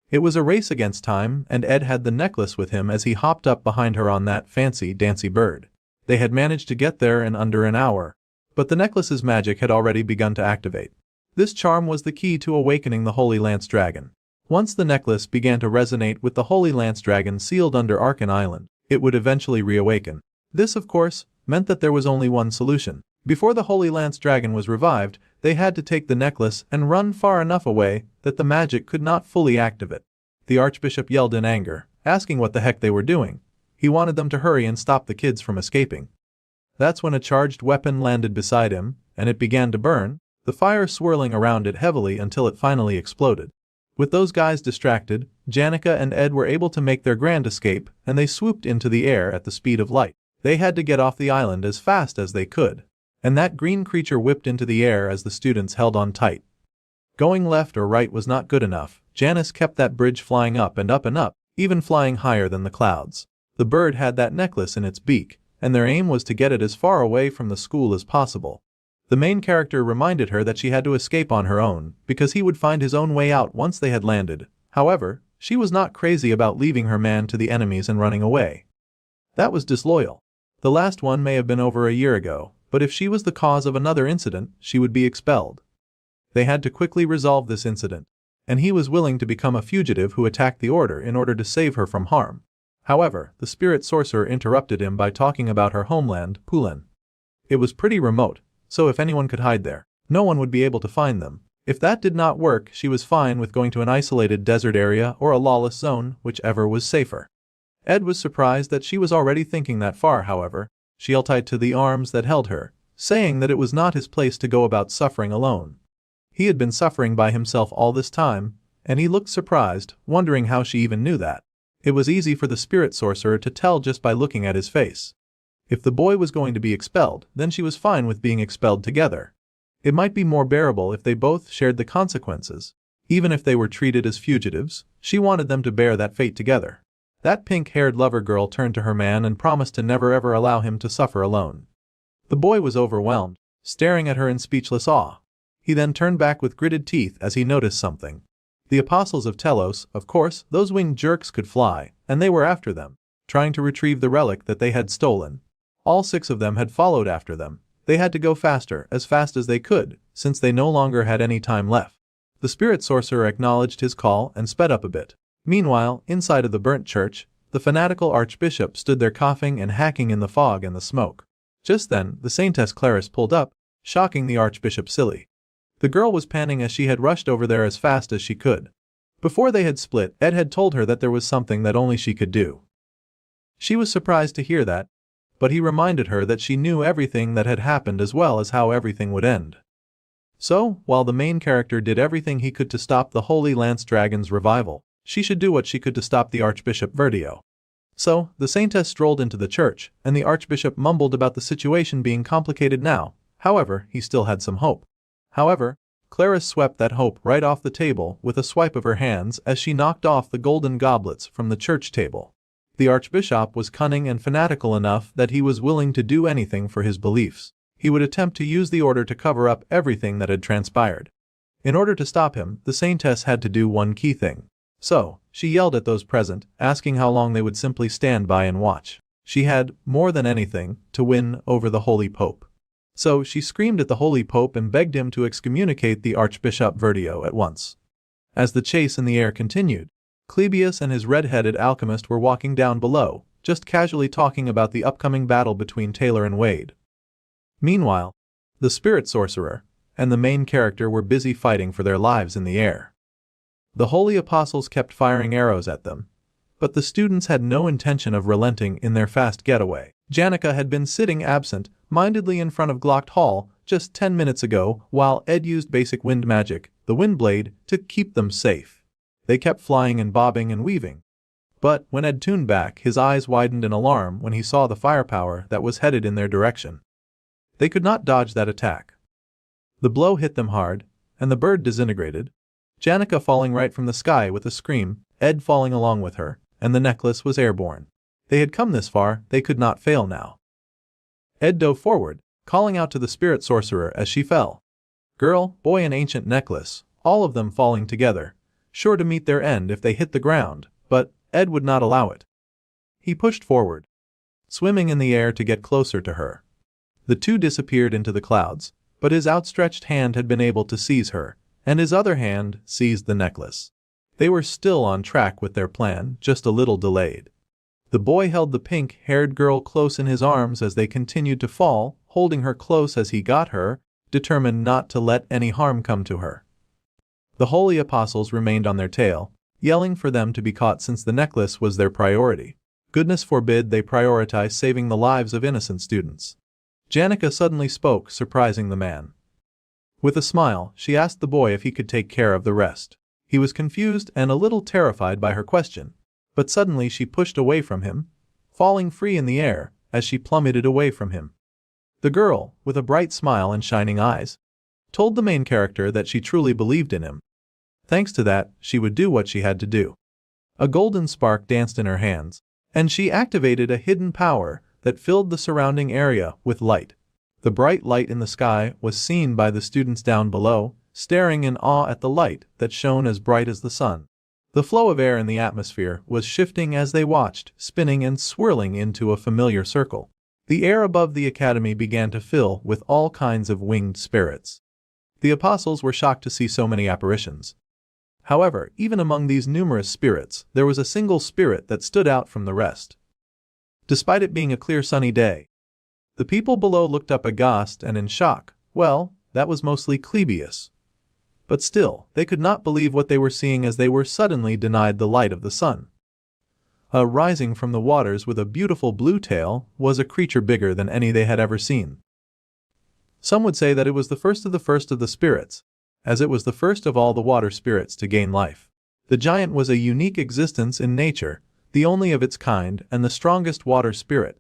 It was a race against time, and Ed had the necklace with him as he hopped up behind her on that fancy, dancy bird. They had managed to get there in under an hour, but the necklace's magic had already begun to activate. This charm was the key to awakening the Holy Lance Dragon. Once the necklace began to resonate with the Holy Lance Dragon sealed under Arkan Island, it would eventually reawaken. This, of course, meant that there was only one solution. Before the Holy Lance Dragon was revived, they had to take the necklace and run far enough away that the magic could not fully activate. The Archbishop yelled in anger, asking what the heck they were doing. He wanted them to hurry and stop the kids from escaping. That's when a charged weapon landed beside him, and it began to burn, the fire swirling around it heavily until it finally exploded. With those guys distracted, Janica and Ed were able to make their grand escape, and they swooped into the air at the speed of light. They had to get off the island as fast as they could. And that green creature whipped into the air as the students held on tight. Going left or right was not good enough. Janice kept that bridge flying up and up and up, even flying higher than the clouds. The bird had that necklace in its beak, and their aim was to get it as far away from the school as possible. The main character reminded her that she had to escape on her own, because he would find his own way out once they had landed. However, she was not crazy about leaving her man to the enemies and running away. That was disloyal. The last one may have been over a year ago, but if she was the cause of another incident, she would be expelled. They had to quickly resolve this incident, and he was willing to become a fugitive who attacked the order in order to save her from harm. However, the spirit sorcerer interrupted him by talking about her homeland, Pulen. It was pretty remote, so if anyone could hide there, no one would be able to find them. If that did not work, she was fine with going to an isolated desert area or a lawless zone, whichever was safer. Ed was surprised that she was already thinking that far. However, she held tight to the arms that held her, saying that it was not his place to go about suffering alone. He had been suffering by himself all this time, and he looked surprised, wondering how she even knew that. It was easy for the spirit sorcerer to tell just by looking at his face. If the boy was going to be expelled, then she was fine with being expelled together. It might be more bearable if they both shared the consequences. Even if they were treated as fugitives, she wanted them to bear that fate together. That pink-haired lover girl turned to her man and promised to never ever allow him to suffer alone. The boy was overwhelmed, staring at her in speechless awe. He then turned back with gritted teeth as he noticed something. The apostles of Telos, of course, those winged jerks could fly, and they were after them, trying to retrieve the relic that they had stolen. All 6 of them had followed after them. They had to go faster, as fast as they could, since they no longer had any time left. The spirit sorcerer acknowledged his call and sped up a bit. Meanwhile, inside of the burnt church, the fanatical archbishop stood there coughing and hacking in the fog and the smoke. Just then, the Saintess Clarice pulled up, shocking the archbishop silly. The girl was panting as she had rushed over there as fast as she could. Before they had split, Ed had told her that there was something that only she could do. She was surprised to hear that, but he reminded her that she knew everything that had happened as well as how everything would end. So, while the main character did everything he could to stop the Holy Lance Dragon's revival, she should do what she could to stop the Archbishop Verdio. So, the Saintess strolled into the church, and the Archbishop mumbled about the situation being complicated now. However, he still had some hope. However, Clarice swept that hope right off the table with a swipe of her hands as she knocked off the golden goblets from the church table. The Archbishop was cunning and fanatical enough that he was willing to do anything for his beliefs. He would attempt to use the order to cover up everything that had transpired. In order to stop him, the Saintess had to do one key thing. So, she yelled at those present, asking how long they would simply stand by and watch. She had, more than anything, to win over the Holy Pope. So she screamed at the Holy Pope and begged him to excommunicate the Archbishop Verdio at once. As the chase in the air continued, Clebius and his red-headed alchemist were walking down below, just casually talking about the upcoming battle between Taylor and Wade. Meanwhile, the spirit sorcerer and the main character were busy fighting for their lives in the air. The holy apostles kept firing arrows at them, but the students had no intention of relenting in their fast getaway. Janica had been sitting absent-mindedly in front of Glocked Hall just 10 minutes ago while Ed used basic wind magic, the wind blade, to keep them safe. They kept flying and bobbing and weaving. But when Ed tuned back, his eyes widened in alarm when he saw the firepower that was headed in their direction. They could not dodge that attack. The blow hit them hard, and the bird disintegrated, Janica falling right from the sky with a scream, Ed falling along with her, and the necklace was airborne. They had come this far, they could not fail now. Ed dove forward, calling out to the spirit sorcerer as she fell. Girl, boy and ancient necklace, all of them falling together, sure to meet their end if they hit the ground, but Ed would not allow it. He pushed forward, swimming in the air to get closer to her. The two disappeared into the clouds, but his outstretched hand had been able to seize her, and his other hand seized the necklace. They were still on track with their plan, just a little delayed. The boy held the pink-haired girl close in his arms as they continued to fall, holding her close as he got her, determined not to let any harm come to her. The holy apostles remained on their tail, yelling for them to be caught since the necklace was their priority. Goodness forbid they prioritize saving the lives of innocent students. Janica suddenly spoke, surprising the man. With a smile, she asked the boy if he could take care of the rest. He was confused and a little terrified by her question, but suddenly she pushed away from him, falling free in the air as she plummeted away from him. The girl, with a bright smile and shining eyes, told the main character that she truly believed in him. Thanks to that, she would do what she had to do. A golden spark danced in her hands, and she activated a hidden power that filled the surrounding area with light. The bright light in the sky was seen by the students down below, staring in awe at the light that shone as bright as the sun. The flow of air in the atmosphere was shifting as they watched, spinning and swirling into a familiar circle. The air above the academy began to fill with all kinds of winged spirits. The apostles were shocked to see so many apparitions. However, even among these numerous spirits, there was a single spirit that stood out from the rest. Despite it being a clear sunny day, the people below looked up aghast and in shock. Well, that was mostly Clebius. But still, they could not believe what they were seeing as they were suddenly denied the light of the sun. Rising from the waters with a beautiful blue tail was a creature bigger than any they had ever seen. Some would say that it was the first of the spirits, as it was the first of all the water spirits to gain life. The giant was a unique existence in nature, the only of its kind and the strongest water spirit.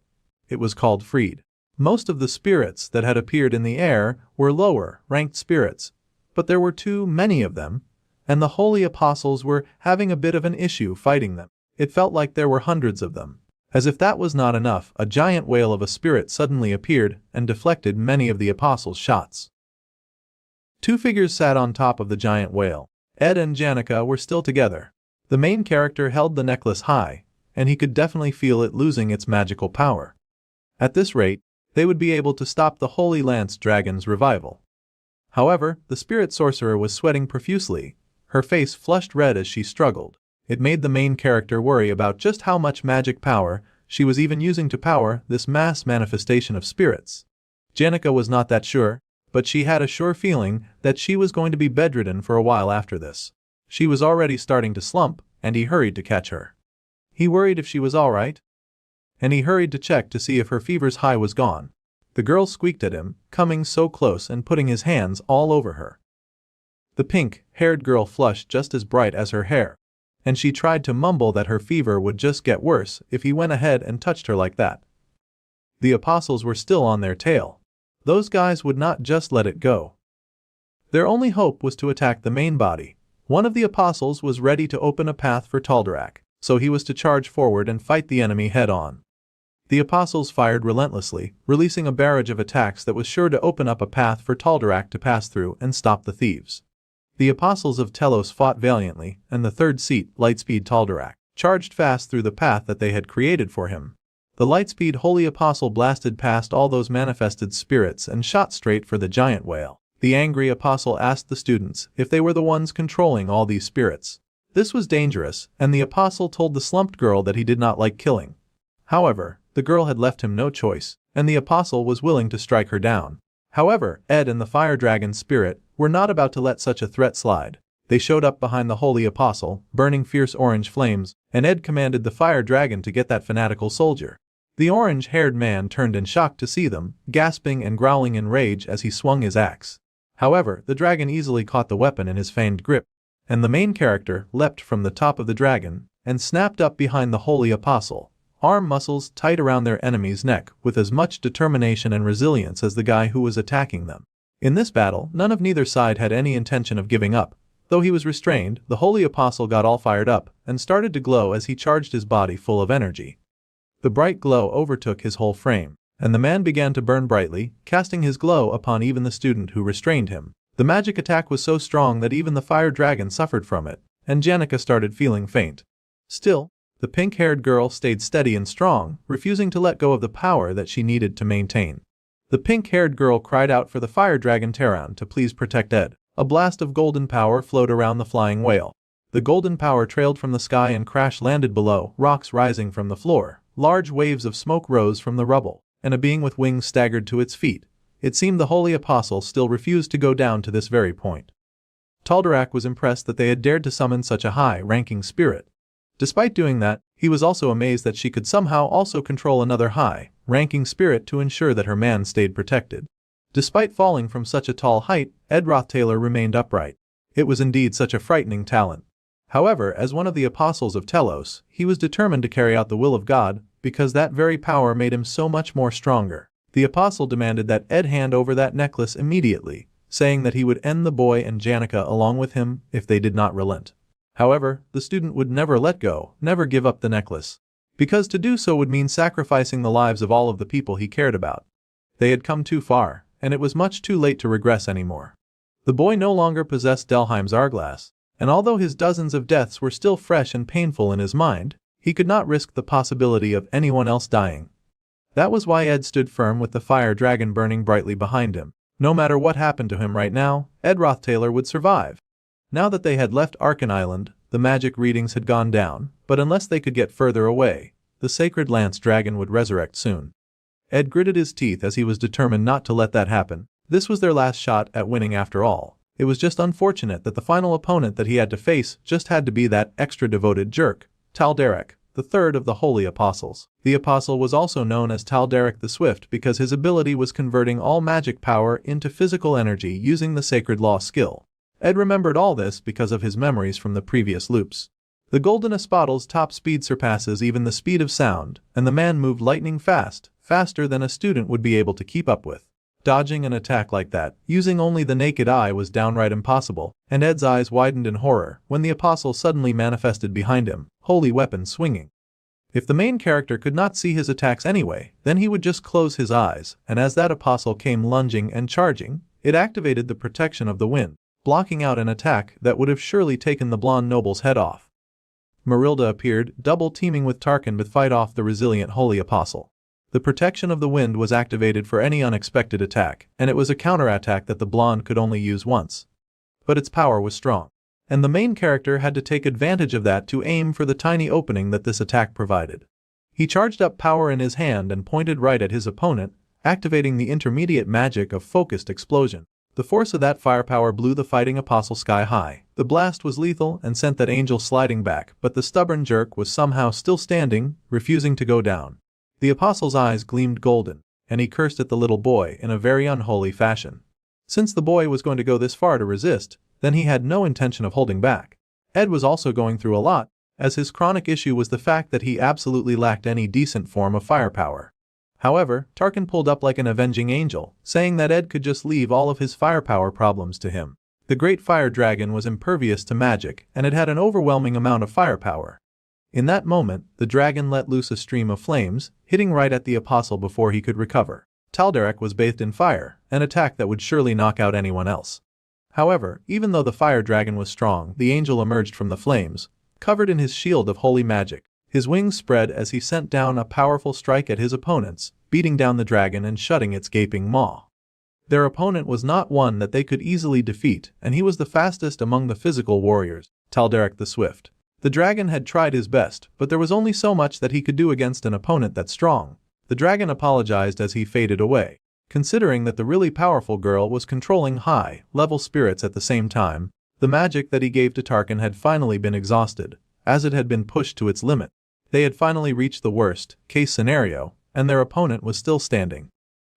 It was called Freed. Most of the spirits that had appeared in the air were lower-ranked spirits, but there were too many of them, and the holy apostles were having a bit of an issue fighting them. It felt like there were hundreds of them. As if that was not enough, a giant whale of a spirit suddenly appeared and deflected many of the apostles' shots. Two figures sat on top of the giant whale. Ed and Janica were still together. The main character held the necklace high, and he could definitely feel it losing its magical power. At this rate, they would be able to stop the Holy Lance Dragon's revival. However, the spirit sorcerer was sweating profusely, her face flushed red as she struggled. It made the main character worry about just how much magic power she was even using to power this mass manifestation of spirits. Janica was not that sure, but she had a sure feeling that she was going to be bedridden for a while after this. She was already starting to slump, and he hurried to catch her. He worried if she was all right, and he hurried to check to see if her fever's high was gone. The girl squeaked at him, coming so close and putting his hands all over her. The pink-haired girl flushed just as bright as her hair, and she tried to mumble that her fever would just get worse if he went ahead and touched her like that. The apostles were still on their tail. Those guys would not just let it go. Their only hope was to attack the main body. One of the apostles was ready to open a path for Taldarak, so he was to charge forward and fight the enemy head-on. The apostles fired relentlessly, releasing a barrage of attacks that was sure to open up a path for Taldarak to pass through and stop the thieves. The apostles of Telos fought valiantly, and the third seat, Lightspeed Taldarak, charged fast through the path that they had created for him. The Lightspeed Holy Apostle blasted past all those manifested spirits and shot straight for the giant whale. The angry apostle asked the students if they were the ones controlling all these spirits. This was dangerous, and the apostle told the slumped girl that he did not like killing. However, the girl had left him no choice, and the apostle was willing to strike her down. However, Ed and the fire dragon spirit were not about to let such a threat slide. They showed up behind the holy apostle, burning fierce orange flames, and Ed commanded the fire dragon to get that fanatical soldier. The orange-haired man turned in shock to see them, gasping and growling in rage as he swung his axe. However, the dragon easily caught the weapon in his fanged grip, and the main character leapt from the top of the dragon and snapped up behind the holy apostle, arm muscles tight around their enemy's neck with as much determination and resilience as the guy who was attacking them. In this battle, none of neither side had any intention of giving up. Though he was restrained, the holy apostle got all fired up and started to glow as he charged his body full of energy. The bright glow overtook his whole frame, and the man began to burn brightly, casting his glow upon even the student who restrained him. The magic attack was so strong that even the fire dragon suffered from it, and Janica started feeling faint. Still, the pink-haired girl stayed steady and strong, refusing to let go of the power that she needed to maintain. The pink-haired girl cried out for the fire dragon Terran to please protect Ed. A blast of golden power flowed around the flying whale. The golden power trailed from the sky and crash-landed below, rocks rising from the floor. Large waves of smoke rose from the rubble, and a being with wings staggered to its feet. It seemed the holy apostle still refused to go down to this very point. Taldarak was impressed that they had dared to summon such a high-ranking spirit. Despite doing that, he was also amazed that she could somehow also control another high-ranking spirit to ensure that her man stayed protected. Despite falling from such a tall height, Ed Roth Taylor remained upright. It was indeed such a frightening talent. However, as one of the apostles of Telos, he was determined to carry out the will of God, because that very power made him so much more stronger. The apostle demanded that Ed hand over that necklace immediately, saying that he would end the boy and Janica along with him if they did not relent. However, the student would never let go, never give up the necklace, because to do so would mean sacrificing the lives of all of the people he cared about. They had come too far, and it was much too late to regress anymore. The boy no longer possessed Delheim's hourglass, and although his dozens of deaths were still fresh and painful in his mind, he could not risk the possibility of anyone else dying. That was why Ed stood firm with the fire dragon burning brightly behind him. No matter what happened to him right now, Ed Roth Taylor would survive. Now that they had left Arkan Island, the magic readings had gone down, but unless they could get further away, the sacred lance dragon would resurrect soon. Ed gritted his teeth as he was determined not to let that happen. This was their last shot at winning after all. It was just unfortunate that the final opponent that he had to face just had to be that extra devoted jerk, Taldarak, the third of the Holy Apostles. The Apostle was also known as Taldarak the Swift because his ability was converting all magic power into physical energy using the Sacred Law skill. Ed remembered all this because of his memories from the previous loops. The Golden Espadale's top speed surpasses even the speed of sound, and the man moved lightning fast, faster than a student would be able to keep up with. Dodging an attack like that, using only the naked eye, was downright impossible, and Ed's eyes widened in horror when the Apostle suddenly manifested behind him, holy weapon swinging. If the main character could not see his attacks anyway, then he would just close his eyes, and as that Apostle came lunging and charging, it activated the protection of the wind, blocking out an attack that would have surely taken the blonde noble's head off. Marilda appeared, double-teaming with Tarkin to fight off the resilient Holy Apostle. The protection of the wind was activated for any unexpected attack, and it was a counterattack that the blonde could only use once. But its power was strong, and the main character had to take advantage of that to aim for the tiny opening that this attack provided. He charged up power in his hand and pointed right at his opponent, activating the intermediate magic of focused explosion. The force of that firepower blew the fighting apostle sky high. The blast was lethal and sent that angel sliding back, but the stubborn jerk was somehow still standing, refusing to go down. The apostle's eyes gleamed golden, and he cursed at the little boy in a very unholy fashion. Since the boy was going to go this far to resist, then he had no intention of holding back. Ed was also going through a lot, as his chronic issue was the fact that he absolutely lacked any decent form of firepower. However, Tarkin pulled up like an avenging angel, saying that Ed could just leave all of his firepower problems to him. The great fire dragon was impervious to magic, and it had an overwhelming amount of firepower. In that moment, the dragon let loose a stream of flames, hitting right at the apostle before he could recover. Taldarak was bathed in fire, an attack that would surely knock out anyone else. However, even though the fire dragon was strong, the angel emerged from the flames, covered in his shield of holy magic. His wings spread as he sent down a powerful strike at his opponents, beating down the dragon and shutting its gaping maw. Their opponent was not one that they could easily defeat, and he was the fastest among the physical warriors, Taldarak the Swift. The dragon had tried his best, but there was only so much that he could do against an opponent that strong. The dragon apologized as he faded away. Considering that the really powerful girl was controlling high-level spirits at the same time, the magic that he gave to Tarkin had finally been exhausted, as it had been pushed to its limit. They had finally reached the worst-case scenario, and their opponent was still standing.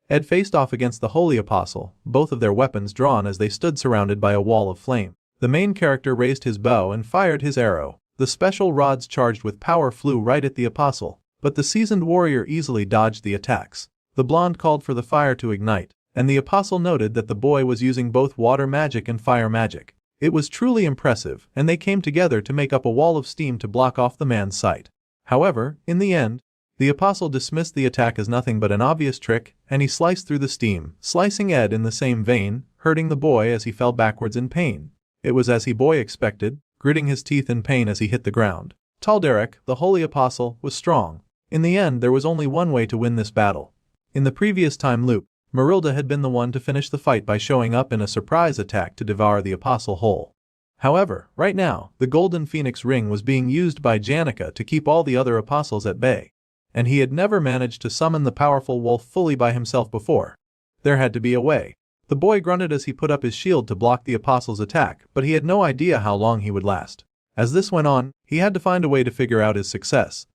Ed faced off against the Holy Apostle, both of their weapons drawn as they stood surrounded by a wall of flame. The main character raised his bow and fired his arrow. The special rods charged with power flew right at the apostle, but the seasoned warrior easily dodged the attacks. The blonde called for the fire to ignite, and the apostle noted that the boy was using both water magic and fire magic. It was truly impressive, and they came together to make up a wall of steam to block off the man's sight. However, in the end, the apostle dismissed the attack as nothing but an obvious trick, and he sliced through the steam, slicing Ed in the same vein, hurting the boy as he fell backwards in pain. It was as the boy expected, gritting his teeth in pain as he hit the ground. Tal'Darik, the holy apostle, was strong. In the end, there was only one way to win this battle. In the previous time loop, Marilda had been the one to finish the fight by showing up in a surprise attack to devour the apostle whole. However, right now, the golden phoenix ring was being used by Janica to keep all the other apostles at bay. And he had never managed to summon the powerful wolf fully by himself before. There had to be a way. The boy grunted as he put up his shield to block the apostle's attack, but he had no idea how long he would last. As this went on, he had to find a way to figure out his success.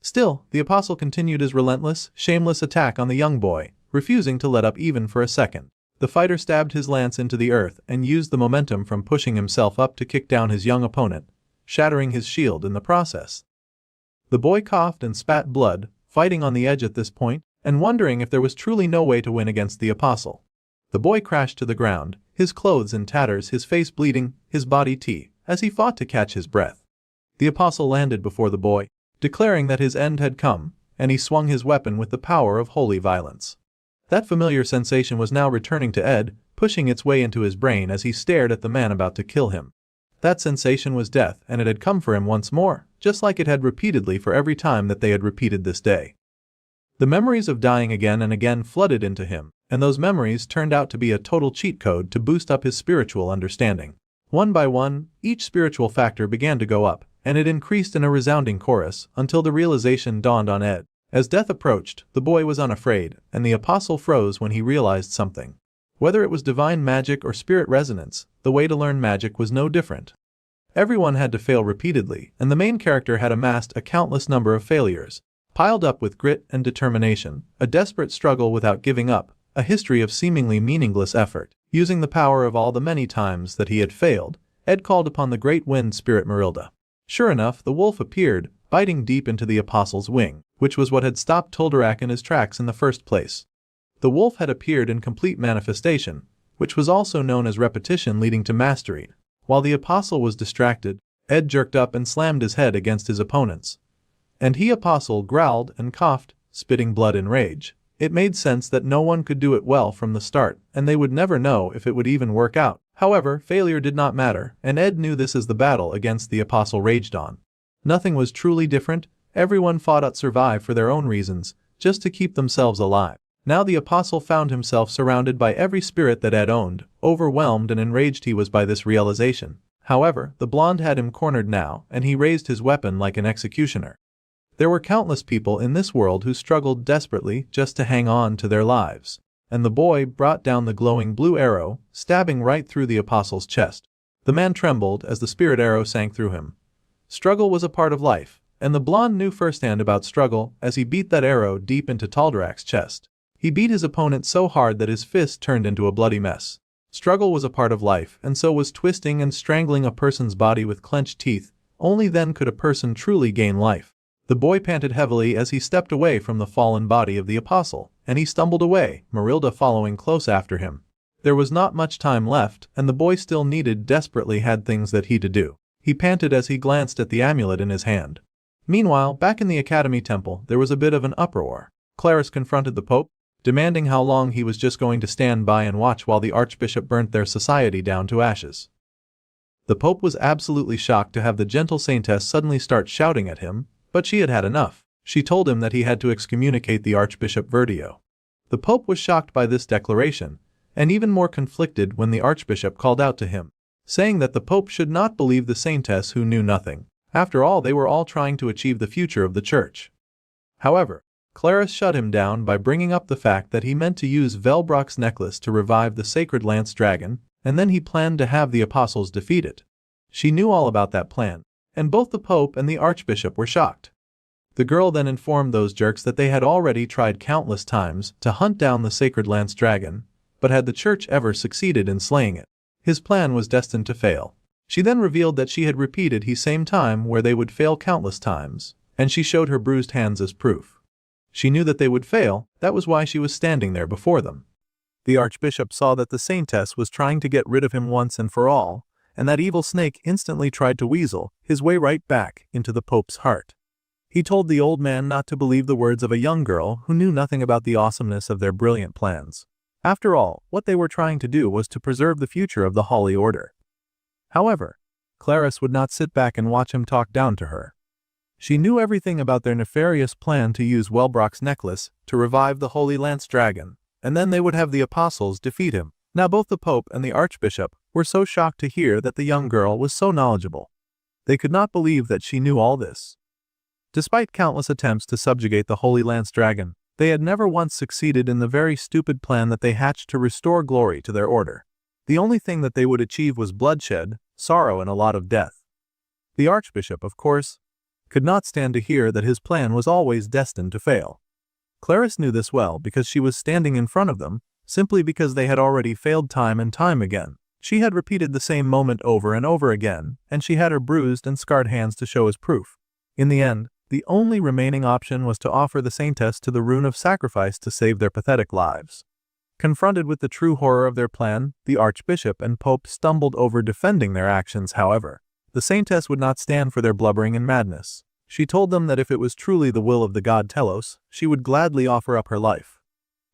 Still, the apostle continued his relentless, shameless attack on the young boy, refusing to let up even for a second. The fighter stabbed his lance into the earth and used the momentum from pushing himself up to kick down his young opponent, shattering his shield in the process. The boy coughed and spat blood, fighting on the edge at this point, and wondering if there was truly no way to win against the apostle. The boy crashed to the ground, his clothes in tatters, his face bleeding, his body as he fought to catch his breath. The apostle landed before the boy, declaring that his end had come, and he swung his weapon with the power of holy violence. That familiar sensation was now returning to Ed, pushing its way into his brain as he stared at the man about to kill him. That sensation was death, and it had come for him once more, just like it had repeatedly for every time that they had repeated this day. The memories of dying again and again flooded into him, and those memories turned out to be a total cheat code to boost up his spiritual understanding. One by one, each spiritual factor began to go up, and it increased in a resounding chorus until the realization dawned on Ed. As death approached, the boy was unafraid, and the apostle froze when he realized something. Whether it was divine magic or spirit resonance, the way to learn magic was no different. Everyone had to fail repeatedly, and the main character had amassed a countless number of failures, piled up with grit and determination, a desperate struggle without giving up, a history of seemingly meaningless effort. Using the power of all the many times that he had failed, Ed called upon the great wind spirit Marilda. Sure enough, the wolf appeared, biting deep into the apostle's wing, which was what had stopped Tal'Darik in his tracks in the first place. The wolf had appeared in complete manifestation, which was also known as repetition leading to mastery. While the apostle was distracted, Ed jerked up and slammed his head against his opponents. And he apostle growled and coughed, spitting blood in rage. It made sense that no one could do it well from the start, and they would never know if it would even work out. However, failure did not matter, and Ed knew this as the battle against the apostle raged on. Nothing was truly different, everyone fought to survive for their own reasons, just to keep themselves alive. Now the apostle found himself surrounded by every spirit that Ed owned, overwhelmed and enraged he was by this realization. However, the blonde had him cornered now, and he raised his weapon like an executioner. There were countless people in this world who struggled desperately just to hang on to their lives. And the boy brought down the glowing blue arrow, stabbing right through the apostle's chest. The man trembled as the spirit arrow sank through him. Struggle was a part of life, and the blonde knew firsthand about struggle as he beat that arrow deep into Tal'Darik's chest. He beat his opponent so hard that his fist turned into a bloody mess. Struggle was a part of life, and so was twisting and strangling a person's body with clenched teeth. Only then could a person truly gain life. The boy panted heavily as he stepped away from the fallen body of the apostle, and he stumbled away, Marilda following close after him. There was not much time left, and the boy still desperately had things that he to do. He panted as he glanced at the amulet in his hand. Meanwhile, back in the academy temple, there was a bit of an uproar. Claris confronted the Pope, demanding how long he was just going to stand by and watch while the Archbishop burnt their society down to ashes. The Pope was absolutely shocked to have the gentle Saintess suddenly start shouting at him, but she had had enough. She told him that he had to excommunicate the Archbishop Verdio. The Pope was shocked by this declaration, and even more conflicted when the Archbishop called out to him, saying that the Pope should not believe the Saintess who knew nothing. After all, they were all trying to achieve the future of the Church. However, Claris shut him down by bringing up the fact that he meant to use Velbrock's necklace to revive the sacred lance dragon, and then he planned to have the apostles defeat it. She knew all about that plan, and both the Pope and the Archbishop were shocked. The girl then informed those jerks that they had already tried countless times to hunt down the sacred lance dragon, but had the Church ever succeeded in slaying it? His plan was destined to fail. She then revealed that she had repeated the same time where they would fail countless times, and she showed her bruised hands as proof. She knew that they would fail, that was why she was standing there before them. The Archbishop saw that the Saintess was trying to get rid of him once and for all, and that evil snake instantly tried to weasel his way right back into the Pope's heart. He told the old man not to believe the words of a young girl who knew nothing about the awesomeness of their brilliant plans. After all, what they were trying to do was to preserve the future of the Holy Order. However, Clarice would not sit back and watch him talk down to her. She knew everything about their nefarious plan to use Wellbrock's necklace to revive the Holy Lance Dragon, and then they would have the apostles defeat him. Now both the Pope and the Archbishop were so shocked to hear that the young girl was so knowledgeable. They could not believe that she knew all this. Despite countless attempts to subjugate the Holy Lance Dragon, they had never once succeeded in the very stupid plan that they hatched to restore glory to their order. The only thing that they would achieve was bloodshed, sorrow, and a lot of death. The Archbishop, of course, could not stand to hear that his plan was always destined to fail. Clarice knew this well because she was standing in front of them, simply because they had already failed time and time again. She had repeated the same moment over and over again, and she had her bruised and scarred hands to show as proof. In the end, the only remaining option was to offer the Saintess to the rune of sacrifice to save their pathetic lives. Confronted with the true horror of their plan, the Archbishop and Pope stumbled over defending their actions. However, the Saintess would not stand for their blubbering and madness. She told them that if it was truly the will of the god Telos, she would gladly offer up her life.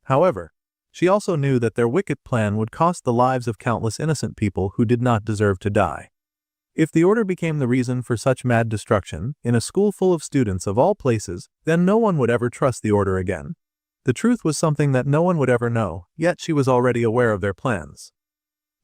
However, she also knew that their wicked plan would cost the lives of countless innocent people who did not deserve to die. If the order became the reason for such mad destruction, in a school full of students of all places, then no one would ever trust the order again. The truth was something that no one would ever know, yet she was already aware of their plans.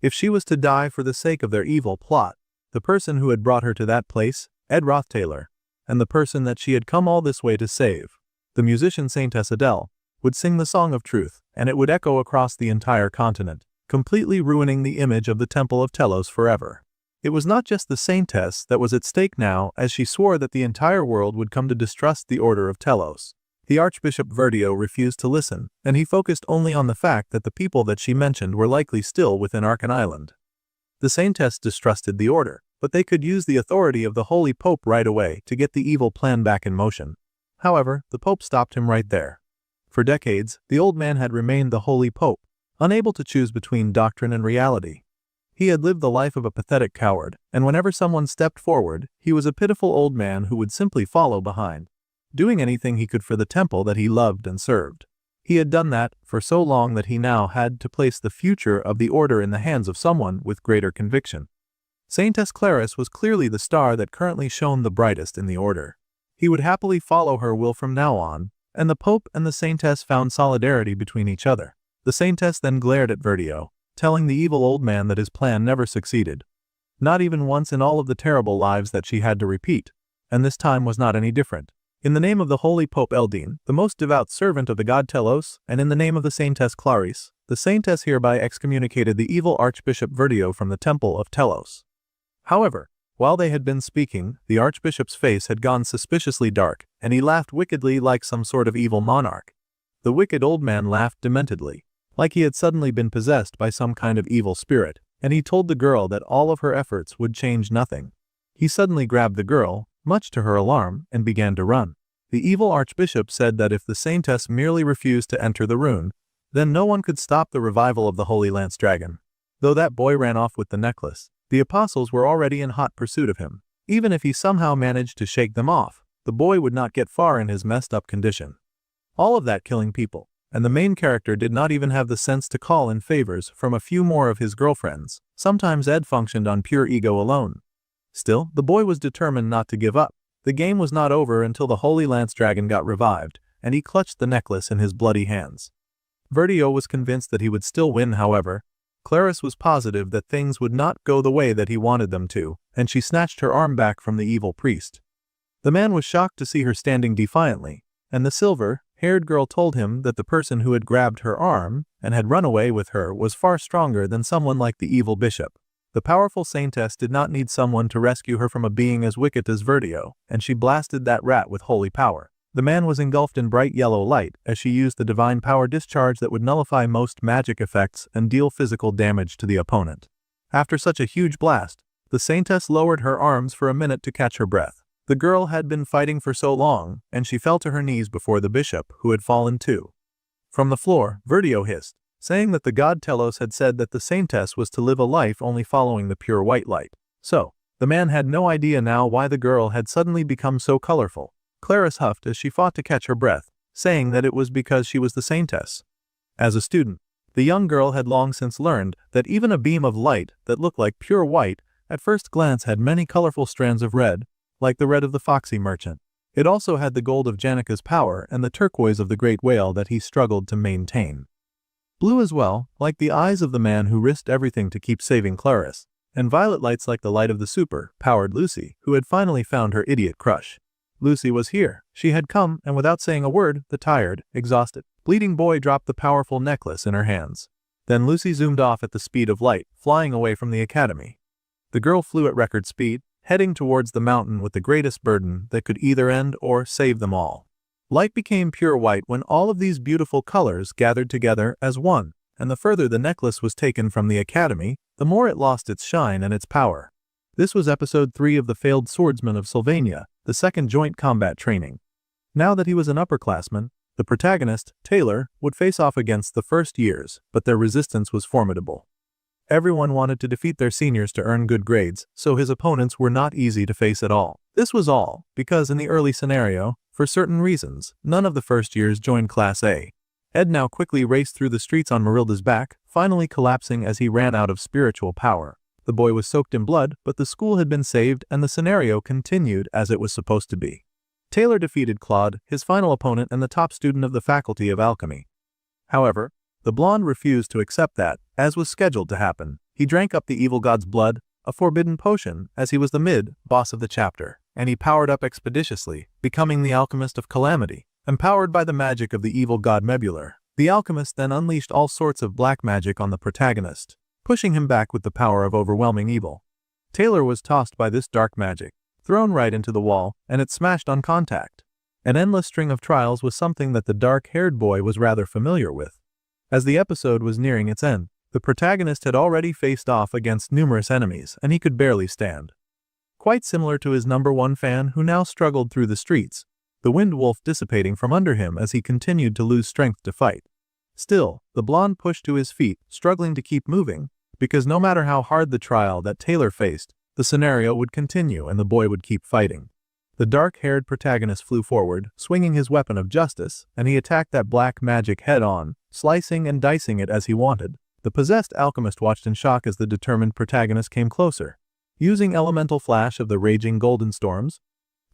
If she was to die for the sake of their evil plot, the person who had brought her to that place, Ed Roth Taylor, and the person that she had come all this way to save, the musician Saintess Adele, would sing the song of truth, and it would echo across the entire continent, completely ruining the image of the Temple of Telos forever. It was not just the Saintess that was at stake now, as she swore that the entire world would come to distrust the order of Telos. The Archbishop Verdio refused to listen, and he focused only on the fact that the people that she mentioned were likely still within Arkan Island. The Saintess distrusted the order, but they could use the authority of the Holy Pope right away to get the evil plan back in motion. However, the Pope stopped him right there. For decades, the old man had remained the Holy Pope, unable to choose between doctrine and reality. He had lived the life of a pathetic coward, and whenever someone stepped forward, he was a pitiful old man who would simply follow behind, doing anything he could for the temple that he loved and served. He had done that for so long that he now had to place the future of the order in the hands of someone with greater conviction. Saintess Clarice was clearly the star that currently shone the brightest in the order. He would happily follow her will from now on, and the Pope and the Saintess found solidarity between each other. The Saintess then glared at Verdio, telling the evil old man that his plan never succeeded. Not even once in all of the terrible lives that she had to repeat, and this time was not any different. In the name of the Holy Pope Eldine, the most devout servant of the god Telos, and in the name of the Saintess Clarice, the Saintess hereby excommunicated the evil Archbishop Verdio from the Temple of Telos. However, while they had been speaking, the Archbishop's face had gone suspiciously dark, and he laughed wickedly like some sort of evil monarch. The wicked old man laughed dementedly, like he had suddenly been possessed by some kind of evil spirit, and he told the girl that all of her efforts would change nothing. He suddenly grabbed the girl, much to her alarm, and began to run. The evil Archbishop said that if the Saintess merely refused to enter the rune, then no one could stop the revival of the Holy Lance Dragon. Though that boy ran off with the necklace, the apostles were already in hot pursuit of him. Even if he somehow managed to shake them off, the boy would not get far in his messed up condition. All of that killing people, and the main character did not even have the sense to call in favors from a few more of his girlfriends. Sometimes Ed functioned on pure ego alone. Still, the boy was determined not to give up. The game was not over until the Holy Lance Dragon got revived, and he clutched the necklace in his bloody hands. Verdio was convinced that he would still win. However, Clarice was positive that things would not go the way that he wanted them to, and she snatched her arm back from the evil priest. The man was shocked to see her standing defiantly, and the silver-haired girl told him that the person who had grabbed her arm and had run away with her was far stronger than someone like the evil bishop. The powerful Saintess did not need someone to rescue her from a being as wicked as Verdio, and she blasted that rat with holy power. The man was engulfed in bright yellow light as she used the divine power discharge that would nullify most magic effects and deal physical damage to the opponent. After such a huge blast, The Saintess lowered her arms for a minute to catch her breath. The girl had been fighting for so long, and she fell to her knees before the bishop, who had fallen too. From the floor, Verdio hissed, saying that the god Telos had said that the Saintess was to live a life only following the pure white light. So, the man had no idea now why the girl had suddenly become so colorful. Clarice huffed as she fought to catch her breath, saying that it was because she was the Saintess. As a student, the young girl had long since learned that even a beam of light that looked like pure white at first glance had many colorful strands of red, like the red of the foxy merchant. It also had the gold of Janica's power and the turquoise of the great whale that he struggled to maintain. Blue as well, like the eyes of the man who risked everything to keep saving Clarice, and violet lights like the light of the super-powered Lucy, who had finally found her idiot crush. Lucy was here. She had come, and without saying a word, the tired, exhausted, bleeding boy dropped the powerful necklace in her hands. Then Lucy zoomed off at the speed of light, flying away from the academy. The girl flew at record speed, heading towards the mountain with the greatest burden that could either end or save them all. Light became pure white when all of these beautiful colors gathered together as one, and the further the necklace was taken from the academy, the more it lost its shine and its power. This was episode 3 of The Failed Swordsman of Sylvania, the second joint combat training. Now that he was an upperclassman, the protagonist, Taylor, would face off against the first years, but their resistance was formidable. Everyone wanted to defeat their seniors to earn good grades, so his opponents were not easy to face at all. This was all because in the early scenario, for certain reasons, none of the first years joined Class A. Ed now quickly raced through the streets on Marilda's back, finally collapsing as he ran out of spiritual power. The boy was soaked in blood, but the school had been saved and the scenario continued as it was supposed to be. Taylor defeated Claude, his final opponent and the top student of the Faculty of Alchemy. However, the blonde refused to accept that, as was scheduled to happen. He drank up the evil god's blood, a forbidden potion, as he was the mid-boss of the chapter, and he powered up expeditiously, becoming the Alchemist of Calamity. Empowered by the magic of the evil god Mebular, the alchemist then unleashed all sorts of black magic on the protagonist, pushing him back with the power of overwhelming evil. Taylor was tossed by this dark magic, thrown right into the wall, and it smashed on contact. An endless string of trials was something that the dark-haired boy was rather familiar with. As the episode was nearing its end, the protagonist had already faced off against numerous enemies, and he could barely stand. Quite similar to his number one fan who now struggled through the streets, the wind wolf dissipating from under him as he continued to lose strength to fight. Still, the blonde pushed to his feet, struggling to keep moving, because no matter how hard the trial that Taylor faced, the scenario would continue and the boy would keep fighting. The dark-haired protagonist flew forward, swinging his weapon of justice, and he attacked that black magic head-on, slicing and dicing it as he wanted. The possessed alchemist watched in shock as the determined protagonist came closer. Using elemental flash of the raging golden storms,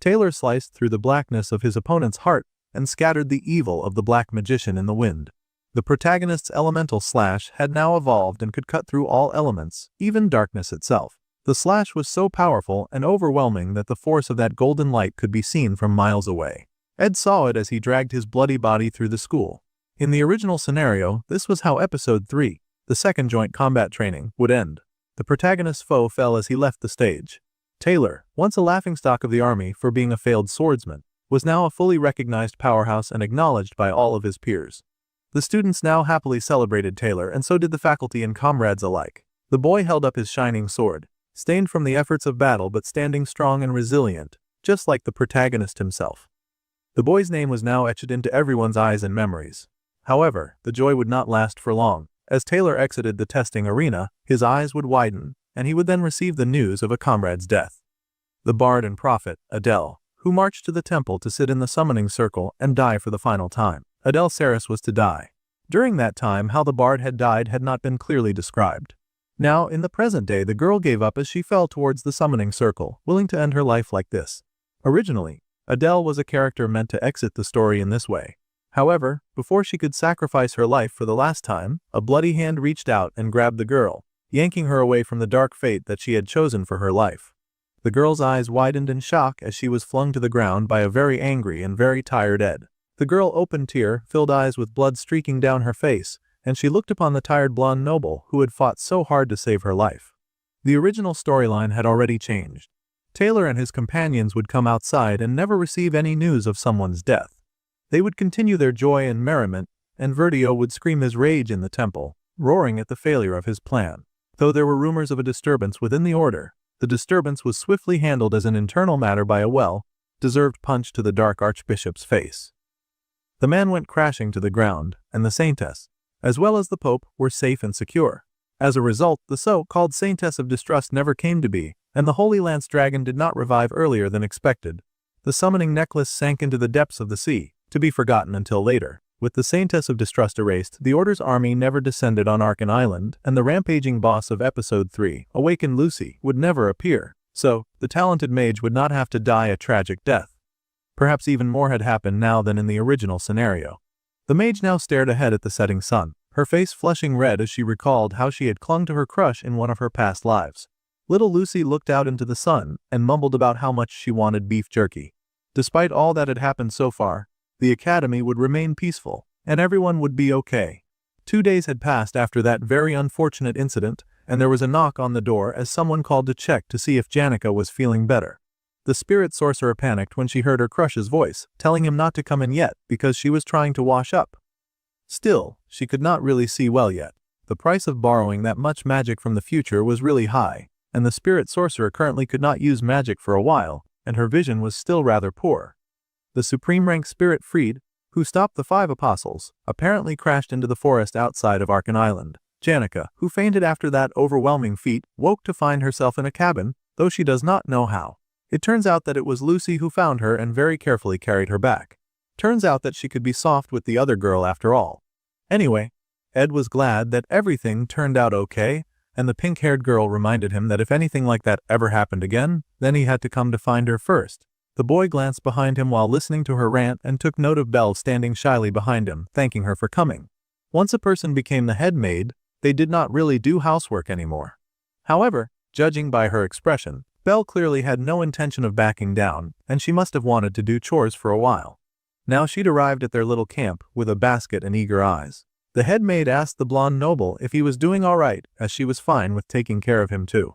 Taylor sliced through the blackness of his opponent's heart and scattered the evil of the black magician in the wind. The protagonist's elemental slash had now evolved and could cut through all elements, even darkness itself. The slash was so powerful and overwhelming that the force of that golden light could be seen from miles away. Ed saw it as he dragged his bloody body through the school. In the original scenario, this was how episode 3, the second joint combat training, would end. The protagonist's foe fell as he left the stage. Taylor, once a laughingstock of the army for being a failed swordsman, was now a fully recognized powerhouse and acknowledged by all of his peers. The students now happily celebrated Taylor, and so did the faculty and comrades alike. The boy held up his shining sword, stained from the efforts of battle but standing strong and resilient, just like the protagonist himself. The boy's name was now etched into everyone's eyes and memories. However, the joy would not last for long. As Taylor exited the testing arena, his eyes would widen, and he would then receive the news of a comrade's death. The bard and prophet, Adele, who marched to the temple to sit in the summoning circle and die for the final time. Adele Saris was to die. During that time, how the bard had died had not been clearly described. Now, in the present day, the girl gave up as she fell towards the summoning circle, willing to end her life like this. Originally, Adele was a character meant to exit the story in this way. However, before she could sacrifice her life for the last time, a bloody hand reached out and grabbed the girl, yanking her away from the dark fate that she had chosen for her life. The girl's eyes widened in shock as she was flung to the ground by a very angry and very tired Ed. The girl opened tear-filled eyes with blood streaking down her face, and she looked upon the tired blonde noble who had fought so hard to save her life. The original storyline had already changed. Taylor and his companions would come outside and never receive any news of someone's death. They would continue their joy and merriment, and Verdio would scream his rage in the temple, roaring at the failure of his plan. Though there were rumors of a disturbance within the order, the disturbance was swiftly handled as an internal matter by a well-deserved punch to the dark archbishop's face. The man went crashing to the ground, and the Saintess, as well as the Pope, were safe and secure. As a result, the so-called Saintess of Distrust never came to be, and the Holy Lance Dragon did not revive earlier than expected. The summoning necklace sank into the depths of the sea, to be forgotten until later. With the Saintess of Distrust erased, the Order's army never descended on Arkan Island, and the rampaging boss of Episode 3, Awakened Lucy, would never appear, so the talented mage would not have to die a tragic death. Perhaps even more had happened now than in the original scenario. The mage now stared ahead at the setting sun, her face flushing red as she recalled how she had clung to her crush in one of her past lives. Little Lucy looked out into the sun and mumbled about how much she wanted beef jerky. Despite all that had happened so far, the academy would remain peaceful, and everyone would be okay. 2 days had passed after that very unfortunate incident, and there was a knock on the door as someone called to check to see if Janica was feeling better. The spirit sorcerer panicked when she heard her crush's voice, telling him not to come in yet because she was trying to wash up. Still, she could not really see well yet. The price of borrowing that much magic from the future was really high, and the spirit sorcerer currently could not use magic for a while, and her vision was still rather poor. The supreme rank spirit Freed, who stopped the 5 apostles, apparently crashed into the forest outside of Arkan Island. Janica, who fainted after that overwhelming feat, woke to find herself in a cabin, though she does not know how. It turns out that it was Lucy who found her and very carefully carried her back. Turns out that she could be soft with the other girl after all. Anyway, Ed was glad that everything turned out okay, and the pink-haired girl reminded him that if anything like that ever happened again, then he had to come to find her first. The boy glanced behind him while listening to her rant and took note of Belle standing shyly behind him, thanking her for coming. Once a person became the head maid, they did not really do housework anymore. However, judging by her expression, Belle clearly had no intention of backing down, and she must have wanted to do chores for a while. Now she'd arrived at their little camp with a basket and eager eyes. The head maid asked the blonde noble if he was doing all right, as she was fine with taking care of him too.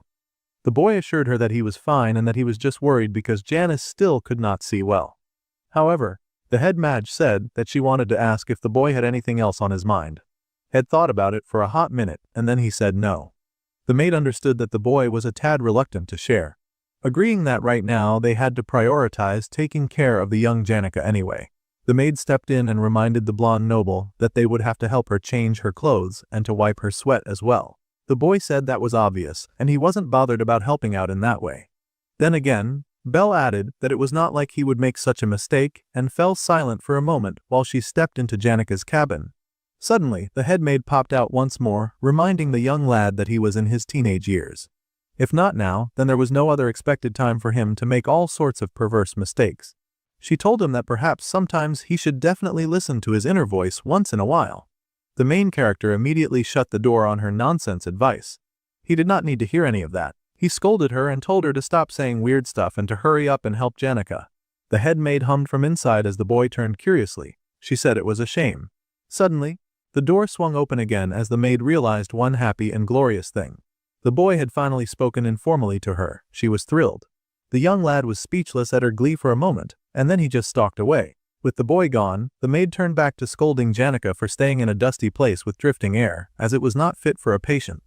The boy assured her that he was fine and that he was just worried because Janice still could not see well. However, the head mage said that she wanted to ask if the boy had anything else on his mind. Ed thought about it for a hot minute, and then he said no. The maid understood that the boy was a tad reluctant to share, agreeing that right now they had to prioritize taking care of the young Janica anyway. The maid stepped in and reminded the blonde noble that they would have to help her change her clothes and to wipe her sweat as well. The boy said that was obvious, and he wasn't bothered about helping out in that way. Then again, Belle added that it was not like he would make such a mistake and fell silent for a moment while she stepped into Janica's cabin. Suddenly, the head maid popped out once more, reminding the young lad that he was in his teenage years. If not now, then there was no other expected time for him to make all sorts of perverse mistakes. She told him that perhaps sometimes he should definitely listen to his inner voice once in a while. The main character immediately shut the door on her nonsense advice. He did not need to hear any of that. He scolded her and told her to stop saying weird stuff and to hurry up and help Janica. The head maid hummed from inside as the boy turned curiously. She said it was a shame. Suddenly, the door swung open again as the maid realized one happy and glorious thing. The boy had finally spoken informally to her. She was thrilled. The young lad was speechless at her glee for a moment, and then he just stalked away. With the boy gone, the maid turned back to scolding Janica for staying in a dusty place with drifting air, as it was not fit for a patient.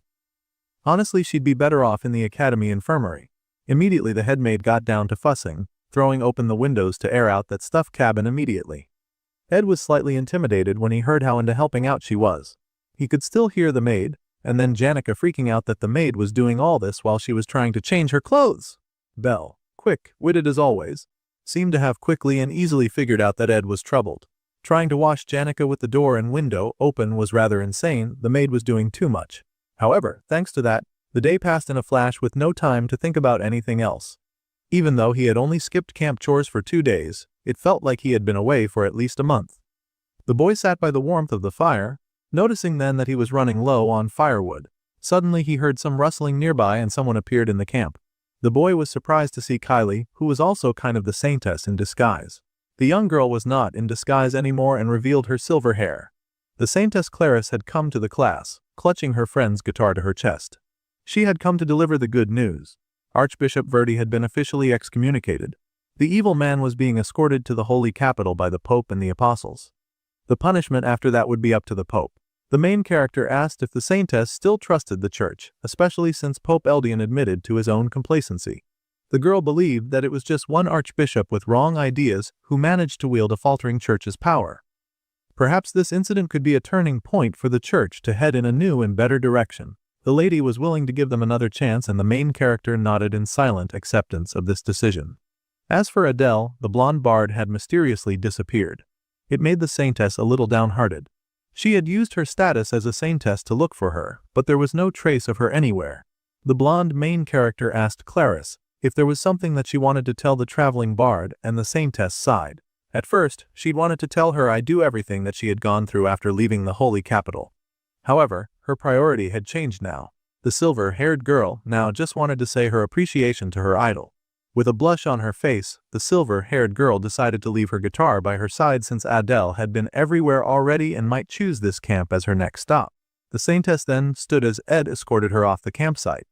Honestly, she'd be better off in the academy infirmary. Immediately the head maid got down to fussing, throwing open the windows to air out that stuffed cabin immediately. Ed was slightly intimidated when he heard how into helping out she was. He could still hear the maid, and then Janica freaking out that the maid was doing all this while she was trying to change her clothes. Belle, quick-witted as always, seemed to have quickly and easily figured out that Ed was troubled. Trying to wash Janica with the door and window open was rather insane. The maid was doing too much. However, thanks to that, the day passed in a flash with no time to think about anything else. Even though he had only skipped camp chores for 2 days, it felt like he had been away for at least a month. The boy sat by the warmth of the fire, noticing then that he was running low on firewood. Suddenly he heard some rustling nearby and someone appeared in the camp. The boy was surprised to see Kylie, who was also kind of the Saintess in disguise. The young girl was not in disguise anymore and revealed her silver hair. The Saintess Clarice had come to the class, clutching her friend's guitar to her chest. She had come to deliver the good news. Archbishop Verdi had been officially excommunicated. The evil man was being escorted to the holy capital by the Pope and the apostles. The punishment after that would be up to the Pope. The main character asked if the Saintess still trusted the church, especially since Pope Eldian admitted to his own complacency. The girl believed that it was just one archbishop with wrong ideas who managed to wield a faltering church's power. Perhaps this incident could be a turning point for the church to head in a new and better direction. The lady was willing to give them another chance, and the main character nodded in silent acceptance of this decision. As for Adele, the blonde bard had mysteriously disappeared. It made the Saintess a little downhearted. She had used her status as a Saintess to look for her, but there was no trace of her anywhere. The blonde main character asked Clarice if there was something that she wanted to tell the traveling bard, and the Saintess sighed. At first, she'd wanted to tell her I do everything that she had gone through after leaving the holy capital. However, her priority had changed now. The silver-haired girl now just wanted to say her appreciation to her idol. With a blush on her face, the silver-haired girl decided to leave her guitar by her side since Adele had been everywhere already and might choose this camp as her next stop. The Saintess then stood as Ed escorted her off the campsite.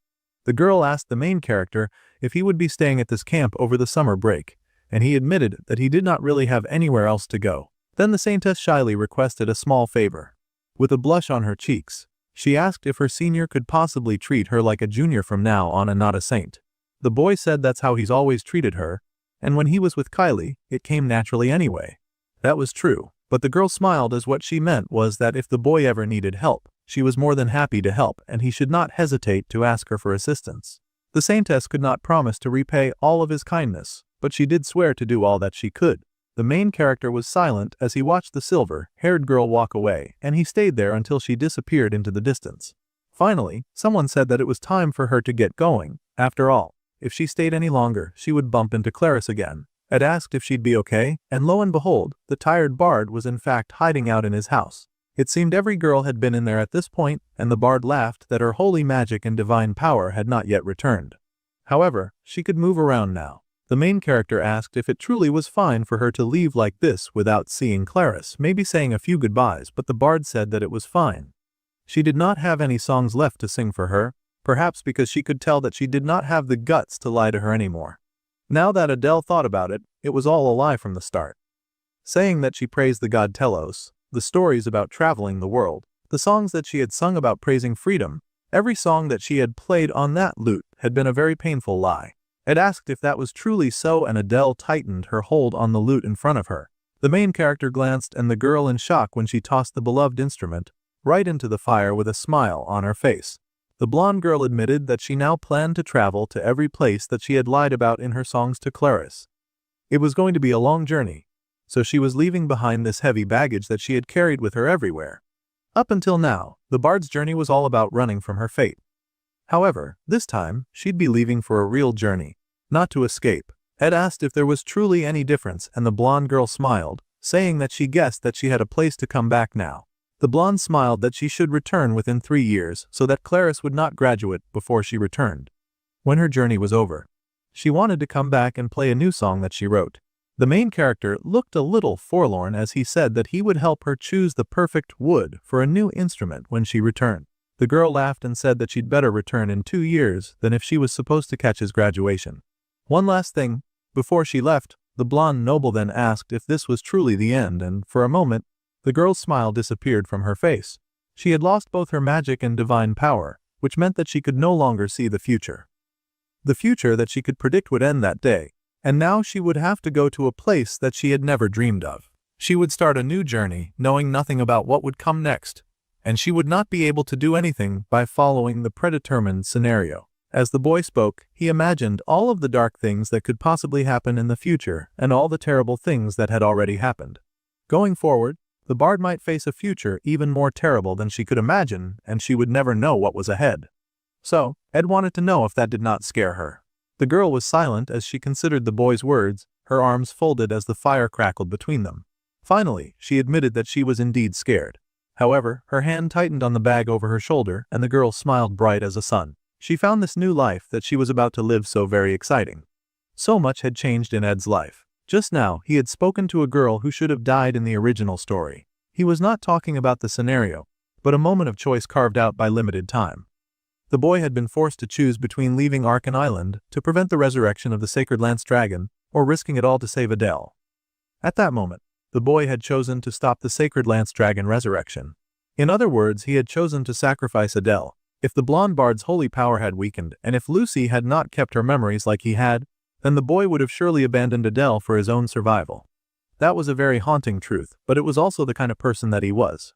The girl asked the main character if he would be staying at this camp over the summer break, and he admitted that he did not really have anywhere else to go. Then the Saintess shyly requested a small favor. With a blush on her cheeks, she asked if her senior could possibly treat her like a junior from now on and not a saint. The boy said that's how he's always treated her, and when he was with Kylie, it came naturally anyway. That was true, but the girl smiled as what she meant was that if the boy ever needed help, she was more than happy to help and he should not hesitate to ask her for assistance. The Saintess could not promise to repay all of his kindness, but she did swear to do all that she could. The main character was silent as he watched the silver-haired girl walk away, and he stayed there until she disappeared into the distance. Finally, someone said that it was time for her to get going. After all, if she stayed any longer, she would bump into Clarice again. Ed asked if she'd be okay, and lo and behold, the tired bard was in fact hiding out in his house. It seemed every girl had been in there at this point, and the bard laughed that her holy magic and divine power had not yet returned. However, she could move around now. The main character asked if it truly was fine for her to leave like this without seeing Clarice, maybe saying a few goodbyes, but the bard said that it was fine. She did not have any songs left to sing for her, perhaps because she could tell that she did not have the guts to lie to her anymore. Now that Adele thought about it, it was all a lie from the start. Saying that she praised the god Telos, the stories about traveling the world, the songs that she had sung about praising freedom, every song that she had played on that lute had been a very painful lie. Ed asked if that was truly so, and Adele tightened her hold on the lute in front of her. The main character glanced and the girl in shock when she tossed the beloved instrument right into the fire with a smile on her face. The blonde girl admitted that she now planned to travel to every place that she had lied about in her songs to Clarice. It was going to be a long journey, so she was leaving behind this heavy baggage that she had carried with her everywhere. Up until now, the bard's journey was all about running from her fate. However, this time, she'd be leaving for a real journey, not to escape. Ed asked if there was truly any difference, and the blonde girl smiled, saying that she guessed that she had a place to come back now. The blonde smiled that she should return within 3 years so that Clarice would not graduate before she returned. When her journey was over, she wanted to come back and play a new song that she wrote. The main character looked a little forlorn as he said that he would help her choose the perfect wood for a new instrument when she returned. The girl laughed and said that she'd better return in 2 years than if she was supposed to catch his graduation. One last thing, before she left, the blonde noble then asked if this was truly the end, and for a moment, the girl's smile disappeared from her face. She had lost both her magic and divine power, which meant that she could no longer see the future. The future that she could predict would end that day, and now she would have to go to a place that she had never dreamed of. She would start a new journey, knowing nothing about what would come next, and she would not be able to do anything by following the predetermined scenario. As the boy spoke, he imagined all of the dark things that could possibly happen in the future and all the terrible things that had already happened. Going forward, the bard might face a future even more terrible than she could imagine, and she would never know what was ahead. So, Ed wanted to know if that did not scare her. The girl was silent as she considered the boy's words, her arms folded as the fire crackled between them. Finally, she admitted that she was indeed scared. However, her hand tightened on the bag over her shoulder, and the girl smiled bright as a sun. She found this new life that she was about to live so very exciting. So much had changed in Ed's life. Just now, he had spoken to a girl who should have died in the original story. He was not talking about the scenario, but a moment of choice carved out by limited time. The boy had been forced to choose between leaving Arkan Island to prevent the resurrection of the Sacred Lance Dragon, or risking it all to save Adele. At that moment, the boy had chosen to stop the Sacred Lance Dragon resurrection. In other words, he had chosen to sacrifice Adele. If the blonde bard's holy power had weakened, and if Lucy had not kept her memories like he had, then the boy would have surely abandoned Adele for his own survival. That was a very haunting truth, but it was also the kind of person that he was.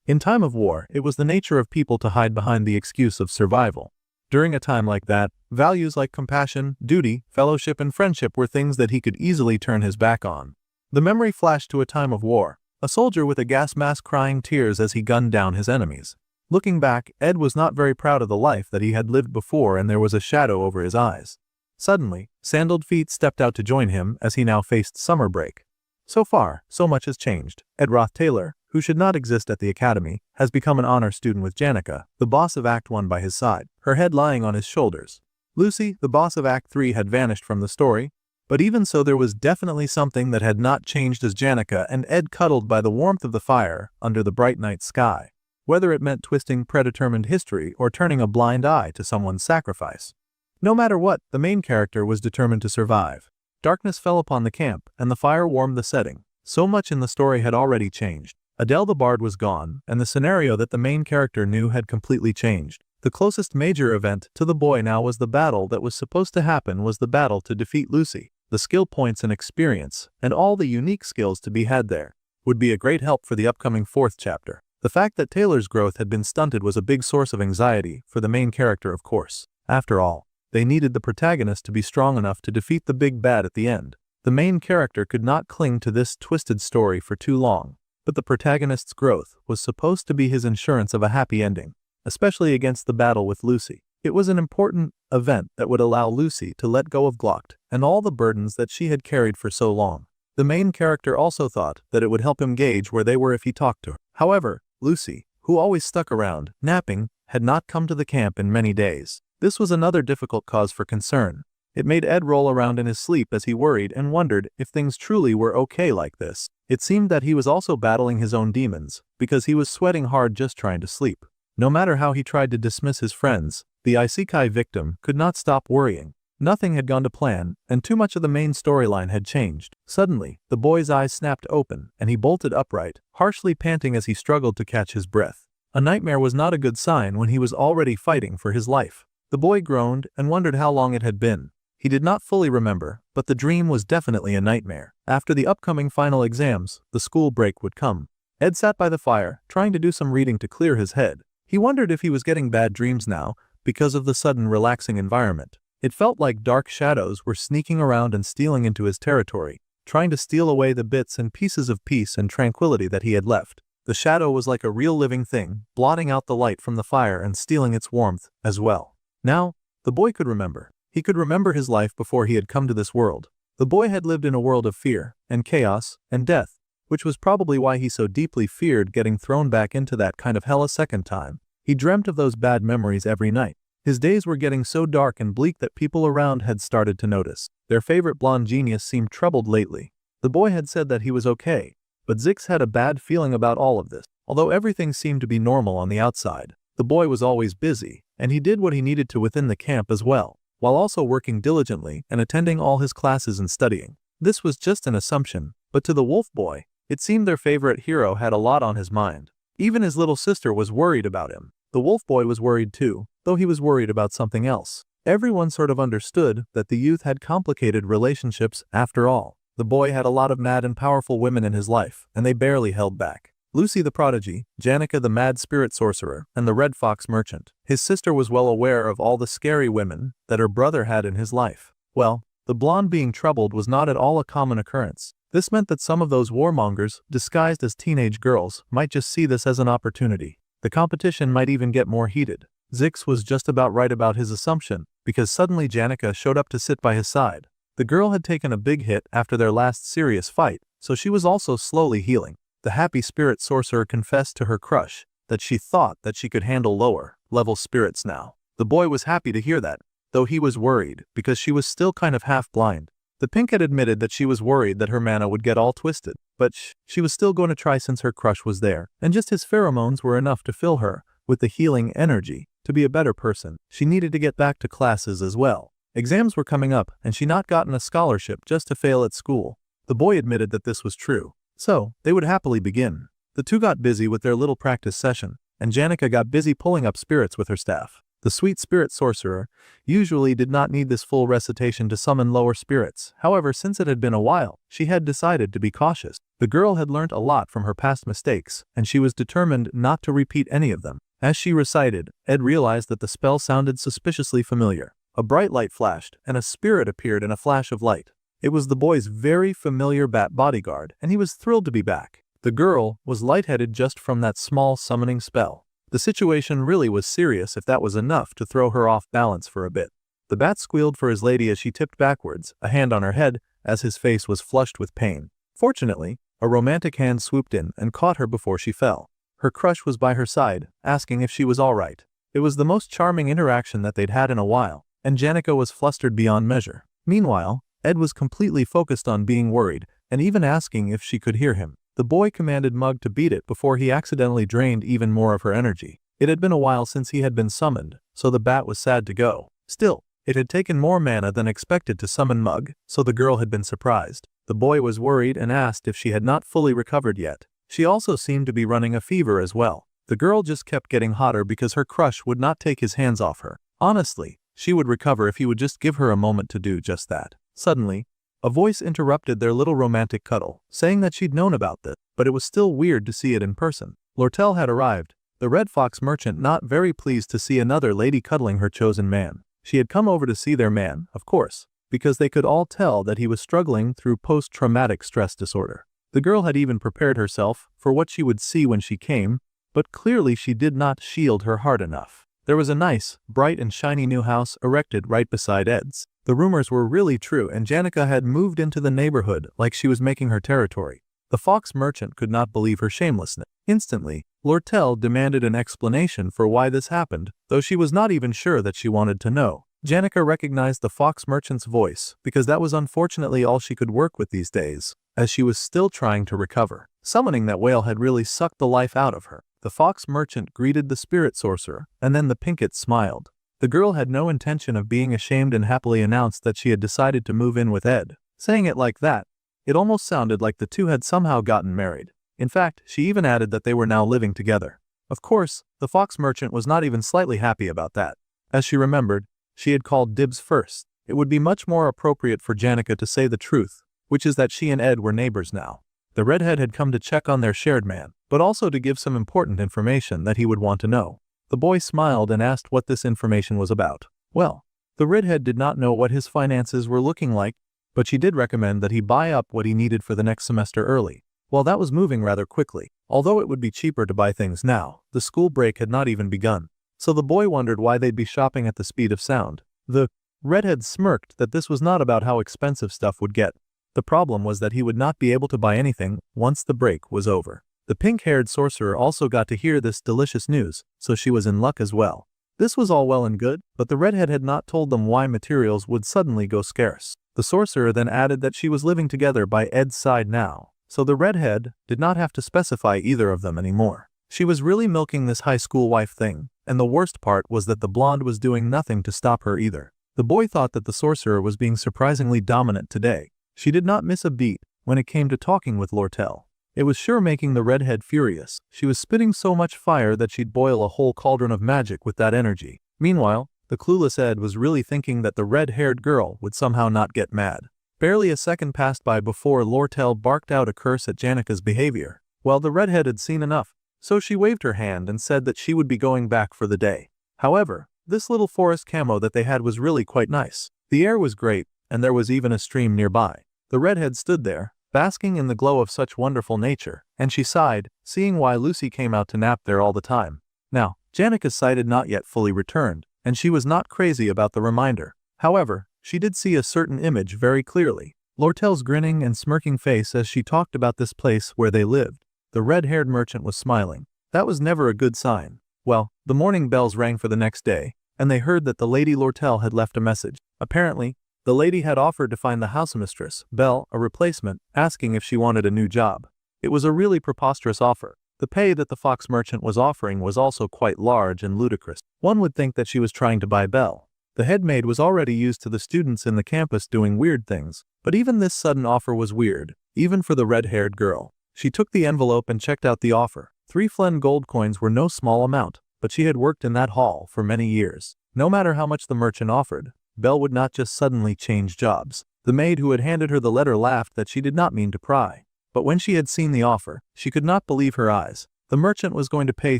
In time of war, it was the nature of people to hide behind the excuse of survival. During a time like that, values like compassion, duty, fellowship, and friendship were things that he could easily turn his back on. The memory flashed to a time of war, a soldier with a gas mask crying tears as he gunned down his enemies. Looking back, Ed was not very proud of the life that he had lived before, and there was a shadow over his eyes. Suddenly, sandaled feet stepped out to join him as he now faced summer break. So far, so much has changed. Ed Roth Taylor, who should not exist at the academy, has become an honor student with Janica, the boss of Act 1 by his side, her head lying on his shoulders. Lucy, the boss of Act 3, had vanished from the story, but even so there was definitely something that had not changed as Janica and Ed cuddled by the warmth of the fire under the bright night sky, whether it meant twisting predetermined history or turning a blind eye to someone's sacrifice. No matter what, the main character was determined to survive. Darkness fell upon the camp, and the fire warmed the setting. So much in the story had already changed. Adele the Bard was gone, and the scenario that the main character knew had completely changed. The closest major event to the boy now was the battle that was supposed to happen was the battle to defeat Lucy. The skill points and experience, and all the unique skills to be had there, would be a great help for the upcoming 4th chapter. The fact that Taylor's growth had been stunted was a big source of anxiety for the main character, of course. After all, they needed the protagonist to be strong enough to defeat the big bad at the end. The main character could not cling to this twisted story for too long, but the protagonist's growth was supposed to be his insurance of a happy ending, especially against the battle with Lucy. It was an important event that would allow Lucy to let go of Glocked and all the burdens that she had carried for so long. The main character also thought that it would help him gauge where they were if he talked to her. However, Lucy, who always stuck around, napping, had not come to the camp in many days. This was another difficult cause for concern. It made Ed roll around in his sleep as he worried and wondered if things truly were okay like this. It seemed that he was also battling his own demons, because he was sweating hard just trying to sleep. No matter how he tried to dismiss his friends, the isekai victim could not stop worrying. Nothing had gone to plan, and too much of the main storyline had changed. Suddenly, the boy's eyes snapped open, and he bolted upright, harshly panting as he struggled to catch his breath. A nightmare was not a good sign when he was already fighting for his life. The boy groaned and wondered how long it had been. He did not fully remember, but the dream was definitely a nightmare. After the upcoming final exams, the school break would come. Ed sat by the fire, trying to do some reading to clear his head. He wondered if he was getting bad dreams now, because of the sudden relaxing environment. It felt like dark shadows were sneaking around and stealing into his territory, trying to steal away the bits and pieces of peace and tranquility that he had left. The shadow was like a real living thing, blotting out the light from the fire and stealing its warmth as well. Now, the boy could remember. He could remember his life before he had come to this world. The boy had lived in a world of fear, and chaos, and death, which was probably why he so deeply feared getting thrown back into that kind of hell a second time. He dreamt of those bad memories every night. His days were getting so dark and bleak that people around had started to notice. Their favorite blonde genius seemed troubled lately. The boy had said that he was okay, but Zix had a bad feeling about all of this. Although everything seemed to be normal on the outside, the boy was always busy, and he did what he needed to within the camp as well, while also working diligently and attending all his classes and studying. This was just an assumption, but to the wolf boy, it seemed their favorite hero had a lot on his mind. Even his little sister was worried about him. The wolf boy was worried too, though he was worried about something else. Everyone sort of understood that the youth had complicated relationships after all. The boy had a lot of mad and powerful women in his life, and they barely held back. Lucy the prodigy, Janica the mad spirit sorcerer, and the red fox merchant. His sister was well aware of all the scary women that her brother had in his life. Well, the blonde being troubled was not at all a common occurrence. This meant that some of those warmongers, disguised as teenage girls, might just see this as an opportunity. The competition might even get more heated. Zix was just about right about his assumption, because suddenly Janica showed up to sit by his side. The girl had taken a big hit after their last serious fight, so she was also slowly healing. The happy spirit sorcerer confessed to her crush that she thought that she could handle lower-level spirits now. The boy was happy to hear that, though he was worried because she was still kind of half-blind. The pink had admitted that she was worried that her mana would get all twisted, but she was still going to try since her crush was there, and just his pheromones were enough to fill her with the healing energy. To be a better person, she needed to get back to classes as well. Exams were coming up, and she not gotten a scholarship just to fail at school. The boy admitted that this was true. So, they would happily begin. The two got busy with their little practice session, and Janica got busy pulling up spirits with her staff. The sweet spirit sorcerer usually did not need this full recitation to summon lower spirits. However, since it had been a while, she had decided to be cautious. The girl had learnt a lot from her past mistakes, and she was determined not to repeat any of them. As she recited, Ed realized that the spell sounded suspiciously familiar. A bright light flashed, and a spirit appeared in a flash of light. It was the boy's very familiar bat bodyguard, and he was thrilled to be back. The girl was lightheaded just from that small summoning spell. The situation really was serious if that was enough to throw her off balance for a bit. The bat squealed for his lady as she tipped backwards, a hand on her head, as his face was flushed with pain. Fortunately, a romantic hand swooped in and caught her before she fell. Her crush was by her side, asking if she was all right. It was the most charming interaction that they'd had in a while, and Janica was flustered beyond measure. Meanwhile, Ed was completely focused on being worried, and even asking if she could hear him. The boy commanded Mug to beat it before he accidentally drained even more of her energy. It had been a while since he had been summoned, so the bat was sad to go. Still, it had taken more mana than expected to summon Mug, so the girl had been surprised. The boy was worried and asked if she had not fully recovered yet. She also seemed to be running a fever as well. The girl just kept getting hotter because her crush would not take his hands off her. Honestly, she would recover if he would just give her a moment to do just that. Suddenly, a voice interrupted their little romantic cuddle, saying that she'd known about this, but it was still weird to see it in person. Lortell had arrived, the Red Fox merchant not very pleased to see another lady cuddling her chosen man. She had come over to see their man, of course, because they could all tell that he was struggling through post-traumatic stress disorder. The girl had even prepared herself for what she would see when she came, but clearly she did not shield her heart enough. There was a nice, bright and shiny new house erected right beside Ed's. The rumors were really true, and Janica had moved into the neighborhood like she was making her territory. The fox merchant could not believe her shamelessness. Instantly, Lortell demanded an explanation for why this happened, though she was not even sure that she wanted to know. Janica recognized the fox merchant's voice because that was unfortunately all she could work with these days, as she was still trying to recover. Summoning that whale had really sucked the life out of her. The fox merchant greeted the spirit sorcerer, and then the Pinkett smiled. The girl had no intention of being ashamed and happily announced that she had decided to move in with Ed. Saying it like that, it almost sounded like the two had somehow gotten married. In fact, she even added that they were now living together. Of course, the fox merchant was not even slightly happy about that. As she remembered, she had called dibs first. It would be much more appropriate for Janica to say the truth, which is that she and Ed were neighbors now. The redhead had come to check on their shared man, but also to give some important information that he would want to know. The boy smiled and asked what this information was about. Well, the redhead did not know what his finances were looking like, but she did recommend that he buy up what he needed for the next semester early. Well, that was moving rather quickly. Although it would be cheaper to buy things now, the school break had not even begun. So the boy wondered why they'd be shopping at the speed of sound. The redhead smirked that this was not about how expensive stuff would get. The problem was that he would not be able to buy anything once the break was over. The pink-haired sorcerer also got to hear this delicious news, so she was in luck as well. This was all well and good, but the redhead had not told them why materials would suddenly go scarce. The sorcerer then added that she was living together by Ed's side now, so the redhead did not have to specify either of them anymore. She was really milking this high school wife thing, and the worst part was that the blonde was doing nothing to stop her either. The boy thought that the sorcerer was being surprisingly dominant today. She did not miss a beat when it came to talking with Lortell. It was sure making the redhead furious. She was spitting so much fire that she'd boil a whole cauldron of magic with that energy. Meanwhile, the clueless Ed was really thinking that the red-haired girl would somehow not get mad. Barely a second passed by before Lortell barked out a curse at Janica's behavior. Well, the redhead had seen enough, so she waved her hand and said that she would be going back for the day. However, this little forest camo that they had was really quite nice. The air was great, and there was even a stream nearby. The redhead stood there, basking in the glow of such wonderful nature, and she sighed, seeing why Lucy came out to nap there all the time. Now, Janica's sight had not yet fully returned, and she was not crazy about the reminder. However, she did see a certain image very clearly. Lortell's grinning and smirking face as she talked about this place where they lived. The red-haired merchant was smiling. That was never a good sign. Well, the morning bells rang for the next day, and they heard that the Lady Lortell had left a message. Apparently, the lady had offered to find the housemistress, Belle, a replacement, asking if she wanted a new job. It was a really preposterous offer. The pay that the fox merchant was offering was also quite large and ludicrous. One would think that she was trying to buy Belle. The head maid was already used to the students in the campus doing weird things, but even this sudden offer was weird, even for the red-haired girl. She took the envelope and checked out the offer. 3 Flen gold coins were no small amount, but she had worked in that hall for many years. No matter how much the merchant offered, Belle would not just suddenly change jobs. The maid who had handed her the letter laughed that she did not mean to pry. But when she had seen the offer, she could not believe her eyes. The merchant was going to pay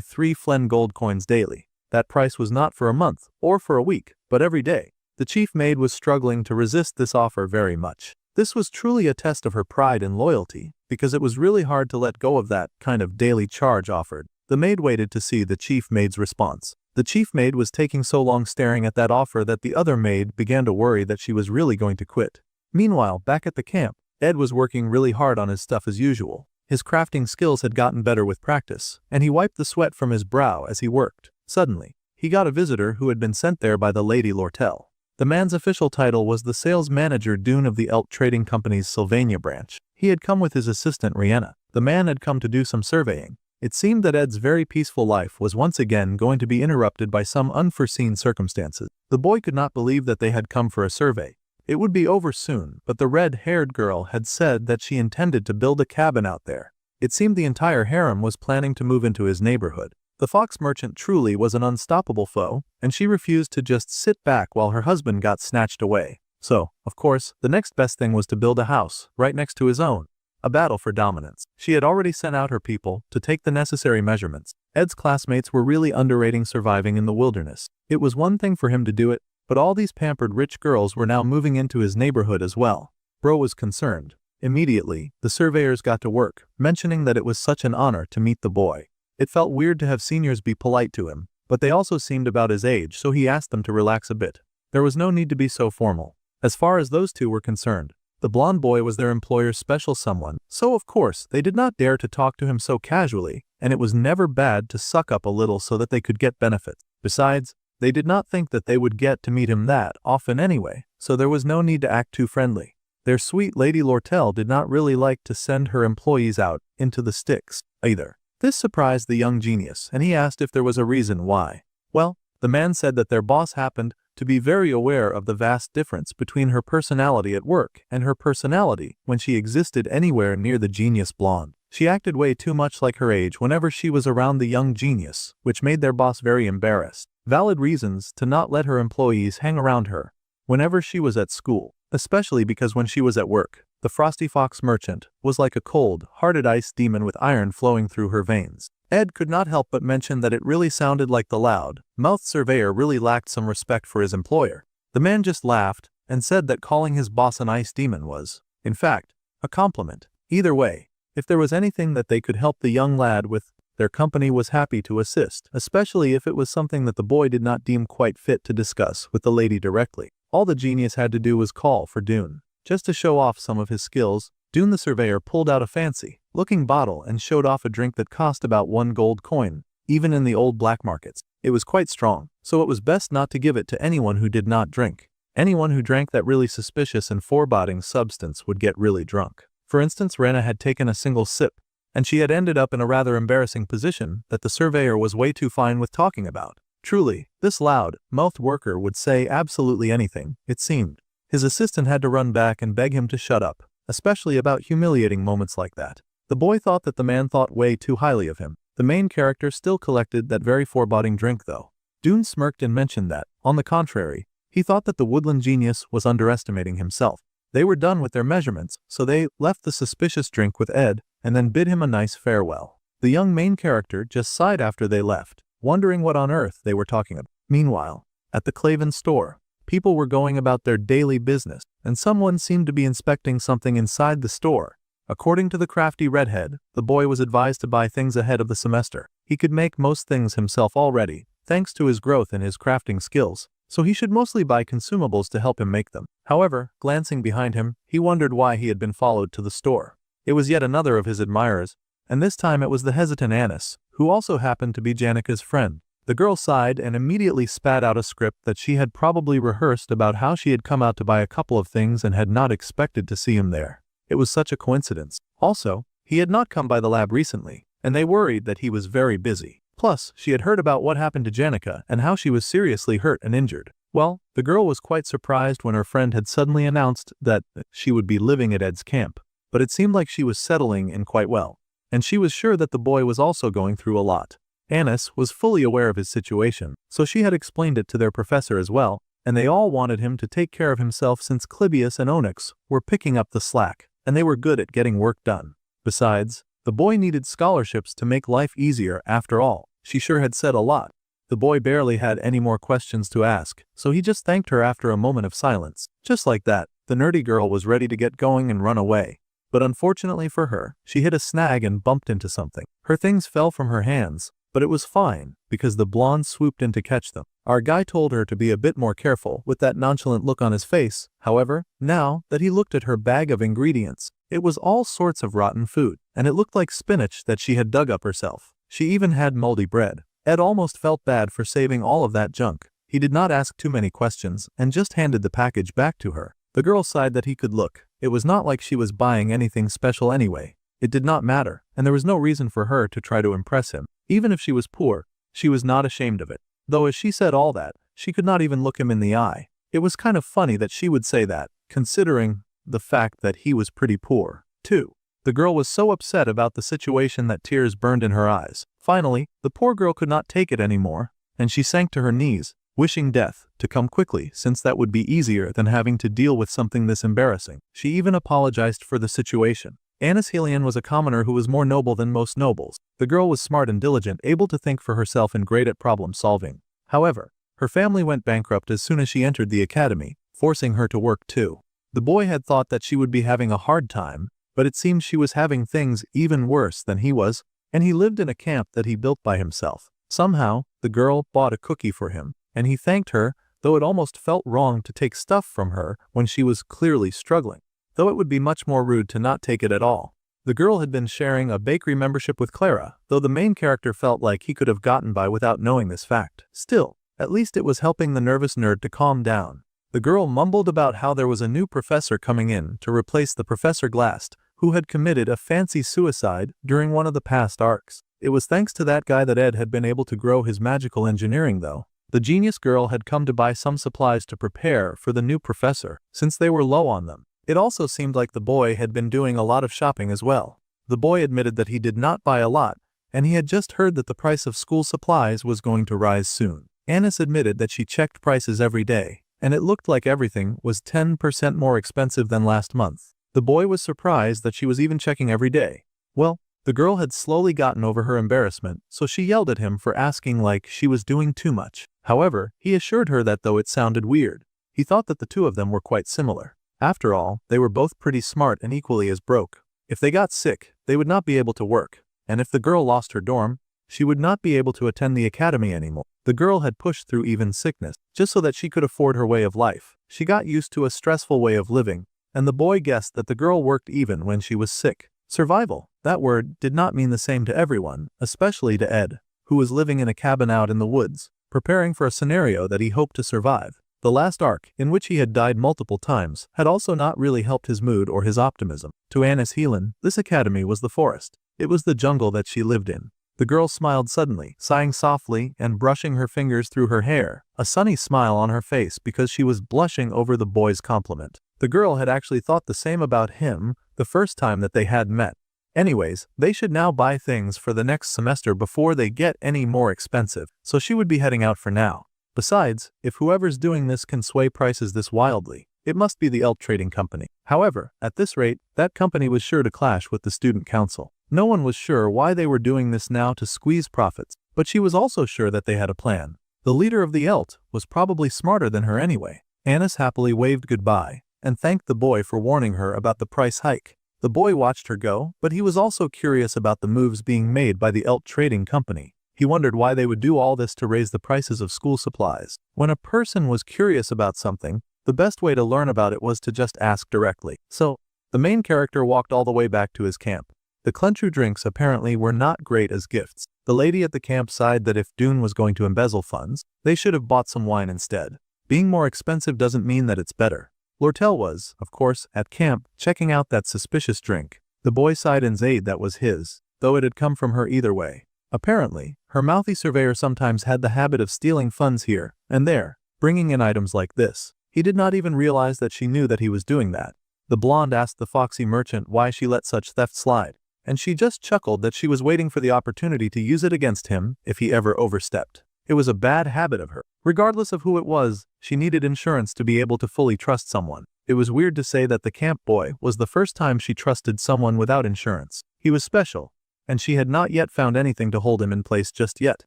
3 Flen gold coins daily. That price was not for a month, or for a week, but every day. The chief maid was struggling to resist this offer very much. This was truly a test of her pride and loyalty, because it was really hard to let go of that kind of daily charge offered. The maid waited to see the chief maid's response. The chief maid was taking so long staring at that offer that the other maid began to worry that she was really going to quit. Meanwhile, back at the camp, Ed was working really hard on his stuff as usual. His crafting skills had gotten better with practice, and he wiped the sweat from his brow as he worked. Suddenly, he got a visitor who had been sent there by the Lady Lortell. The man's official title was the sales manager Dune of the Elk Trading Company's Sylvania branch. He had come with his assistant Rihanna. The man had come to do some surveying. It seemed that Ed's very peaceful life was once again going to be interrupted by some unforeseen circumstances. The boy could not believe that they had come for a survey. It would be over soon, but the red-haired girl had said that she intended to build a cabin out there. It seemed the entire harem was planning to move into his neighborhood. The fox merchant truly was an unstoppable foe, and she refused to just sit back while her husband got snatched away. So, of course, the next best thing was to build a house right next to his own. A battle for dominance. She had already sent out her people to take the necessary measurements. Ed's classmates were really underrating surviving in the wilderness. It was one thing for him to do it, but all these pampered rich girls were now moving into his neighborhood as well. Bro was concerned. Immediately, the surveyors got to work, mentioning that it was such an honor to meet the boy. It felt weird to have seniors be polite to him, but they also seemed about his age, so he asked them to relax a bit. There was no need to be so formal. As far as those two were concerned, the blonde boy was their employer's special someone, so of course they did not dare to talk to him so casually, and it was never bad to suck up a little so that they could get benefits. Besides, they did not think that they would get to meet him that often anyway, so there was no need to act too friendly. Their sweet Lady Lortell did not really like to send her employees out into the sticks, either. This surprised the young genius, and he asked if there was a reason why. Well, the man said that their boss happened to be very aware of the vast difference between her personality at work and her personality when she existed anywhere near the genius blonde. She acted way too much like her age whenever she was around the young genius, which made their boss very embarrassed. Valid reasons to not let her employees hang around her whenever she was at school, especially because when she was at work, the frosty fox merchant was like a cold-hearted ice demon with iron flowing through her veins. Ed could not help but mention that it really sounded like the loud-mouthed surveyor really lacked some respect for his employer. The man just laughed and said that calling his boss an ice demon was, in fact, a compliment. Either way, if there was anything that they could help the young lad with, their company was happy to assist, especially if it was something that the boy did not deem quite fit to discuss with the lady directly. All the genius had to do was call for Dune. Just to show off some of his skills, Dune the surveyor pulled out a fancy-looking bottle and showed off a drink that cost about 1 gold coin, even in the old black markets. It was quite strong, so it was best not to give it to anyone who did not drink. Anyone who drank that really suspicious and foreboding substance would get really drunk. For instance, Rena had taken a single sip, and she had ended up in a rather embarrassing position that the surveyor was way too fine with talking about. Truly, this loud-mouthed worker would say absolutely anything, it seemed. His assistant had to run back and beg him to shut up, especially about humiliating moments like that. The boy thought that the man thought way too highly of him. The main character still collected that very foreboding drink though. Dune smirked and mentioned that, on the contrary, he thought that the woodland genius was underestimating himself. They were done with their measurements, so they left the suspicious drink with Ed, and then bid him a nice farewell. The young main character just sighed after they left, wondering what on earth they were talking about. Meanwhile, at the Claven store, people were going about their daily business, and someone seemed to be inspecting something inside the store. According to the crafty redhead, the boy was advised to buy things ahead of the semester. He could make most things himself already, thanks to his growth in his crafting skills, so he should mostly buy consumables to help him make them. However, glancing behind him, he wondered why he had been followed to the store. It was yet another of his admirers, and this time it was the hesitant Annis, who also happened to be Janica's friend. The girl sighed and immediately spat out a script that she had probably rehearsed about how she had come out to buy a couple of things and had not expected to see him there. It was such a coincidence. Also, he had not come by the lab recently, and they worried that he was very busy. Plus, she had heard about what happened to Janica and how she was seriously hurt and injured. Well, the girl was quite surprised when her friend had suddenly announced that she would be living at Ed's camp, but it seemed like she was settling in quite well. and she was sure that the boy was also going through a lot. Anis was fully aware of his situation, so she had explained it to their professor as well, and they all wanted him to take care of himself since Clibius and Onyx were picking up the slack, and they were good at getting work done. Besides, the boy needed scholarships to make life easier after all. She sure had said a lot. The boy barely had any more questions to ask, so he just thanked her after a moment of silence. Just like that, the nerdy girl was ready to get going and run away. But unfortunately for her, she hit a snag and bumped into something. Her things fell from her hands, but it was fine, because the blonde swooped in to catch them. Our guy told her to be a bit more careful with that nonchalant look on his face. However, now that he looked at her bag of ingredients, it was all sorts of rotten food, and it looked like spinach that she had dug up herself. She even had moldy bread. Ed almost felt bad for saving all of that junk. He did not ask too many questions and just handed the package back to her. The girl sighed that he could look. It was not like she was buying anything special anyway. It did not matter, and there was no reason for her to try to impress him. Even if she was poor, she was not ashamed of it. Though as she said all that, she could not even look him in the eye. It was kind of funny that she would say that, considering the fact that he was pretty poor, too. The girl was so upset about the situation that tears burned in her eyes. Finally, the poor girl could not take it anymore, and she sank to her knees, wishing death to come quickly since that would be easier than having to deal with something this embarrassing. She even apologized for the situation. Anis Helion was a commoner who was more noble than most nobles. The girl was smart and diligent, able to think for herself and great at problem solving. However, her family went bankrupt as soon as she entered the academy, forcing her to work too. The boy had thought that she would be having a hard time, but it seemed she was having things even worse than he was, and he lived in a camp that he built by himself. Somehow, the girl bought a cookie for him, and he thanked her, though it almost felt wrong to take stuff from her when she was clearly struggling. Though it would be much more rude to not take it at all. The girl had been sharing a bakery membership with Clara, though the main character felt like he could have gotten by without knowing this fact. Still, at least it was helping the nervous nerd to calm down. The girl mumbled about how there was a new professor coming in to replace the Professor Glascin, who had committed a fancy suicide during one of the past arcs. It was thanks to that guy that Ed had been able to grow his magical engineering though. The genius girl had come to buy some supplies to prepare for the new professor, since they were low on them. It also seemed like the boy had been doing a lot of shopping as well. The boy admitted that he did not buy a lot, and he had just heard that the price of school supplies was going to rise soon. Anis admitted that she checked prices every day, and it looked like everything was 10% more expensive than last month. The boy was surprised that she was even checking every day. Well, the girl had slowly gotten over her embarrassment, so she yelled at him for asking like she was doing too much. However, he assured her that though it sounded weird, he thought that the two of them were quite similar. After all, they were both pretty smart and equally as broke. If they got sick, they would not be able to work, and if the girl lost her dorm, she would not be able to attend the academy anymore. The girl had pushed through even sickness, just so that she could afford her way of life. She got used to a stressful way of living, and the boy guessed that the girl worked even when she was sick. Survival, that word did not mean the same to everyone, especially to Ed, who was living in a cabin out in the woods, preparing for a scenario that he hoped to survive. The last arc, in which he had died multiple times, had also not really helped his mood or his optimism. To Anis Helion, this academy was the forest. It was the jungle that she lived in. The girl smiled suddenly, sighing softly and brushing her fingers through her hair, a sunny smile on her face because she was blushing over the boy's compliment. The girl had actually thought the same about him the first time that they had met. Anyways, they should now buy things for the next semester before they get any more expensive, so she would be heading out for now. Besides, if whoever's doing this can sway prices this wildly, it must be the Elt Trading Company. However, at this rate, that company was sure to clash with the student council. No one was sure why they were doing this now to squeeze profits, but she was also sure that they had a plan. The leader of the Elt was probably smarter than her anyway. Anis happily waved goodbye and thanked the boy for warning her about the price hike. The boy watched her go, but he was also curious about the moves being made by the Elt Trading Company. He wondered why they would do all this to raise the prices of school supplies. When a person was curious about something, the best way to learn about it was to just ask directly. So, the main character walked all the way back to his camp. The Clenchu drinks apparently were not great as gifts. The lady at the camp sighed that if Dune was going to embezzle funds, they should have bought some wine instead. Being more expensive doesn't mean that it's better. Lortell was, of course, at camp, checking out that suspicious drink. The boy sighed in aid that was his, though it had come from her either way. Apparently, her mouthy surveyor sometimes had the habit of stealing funds here and there, bringing in items like this. He did not even realize that she knew that he was doing that. The blonde asked the foxy merchant why she let such theft slide. and she just chuckled that she was waiting for the opportunity to use it against him if he ever overstepped. It was a bad habit of her. Regardless of who it was, she needed insurance to be able to fully trust someone. It was weird to say that the camp boy was the first time she trusted someone without insurance. He was special, and she had not yet found anything to hold him in place just yet.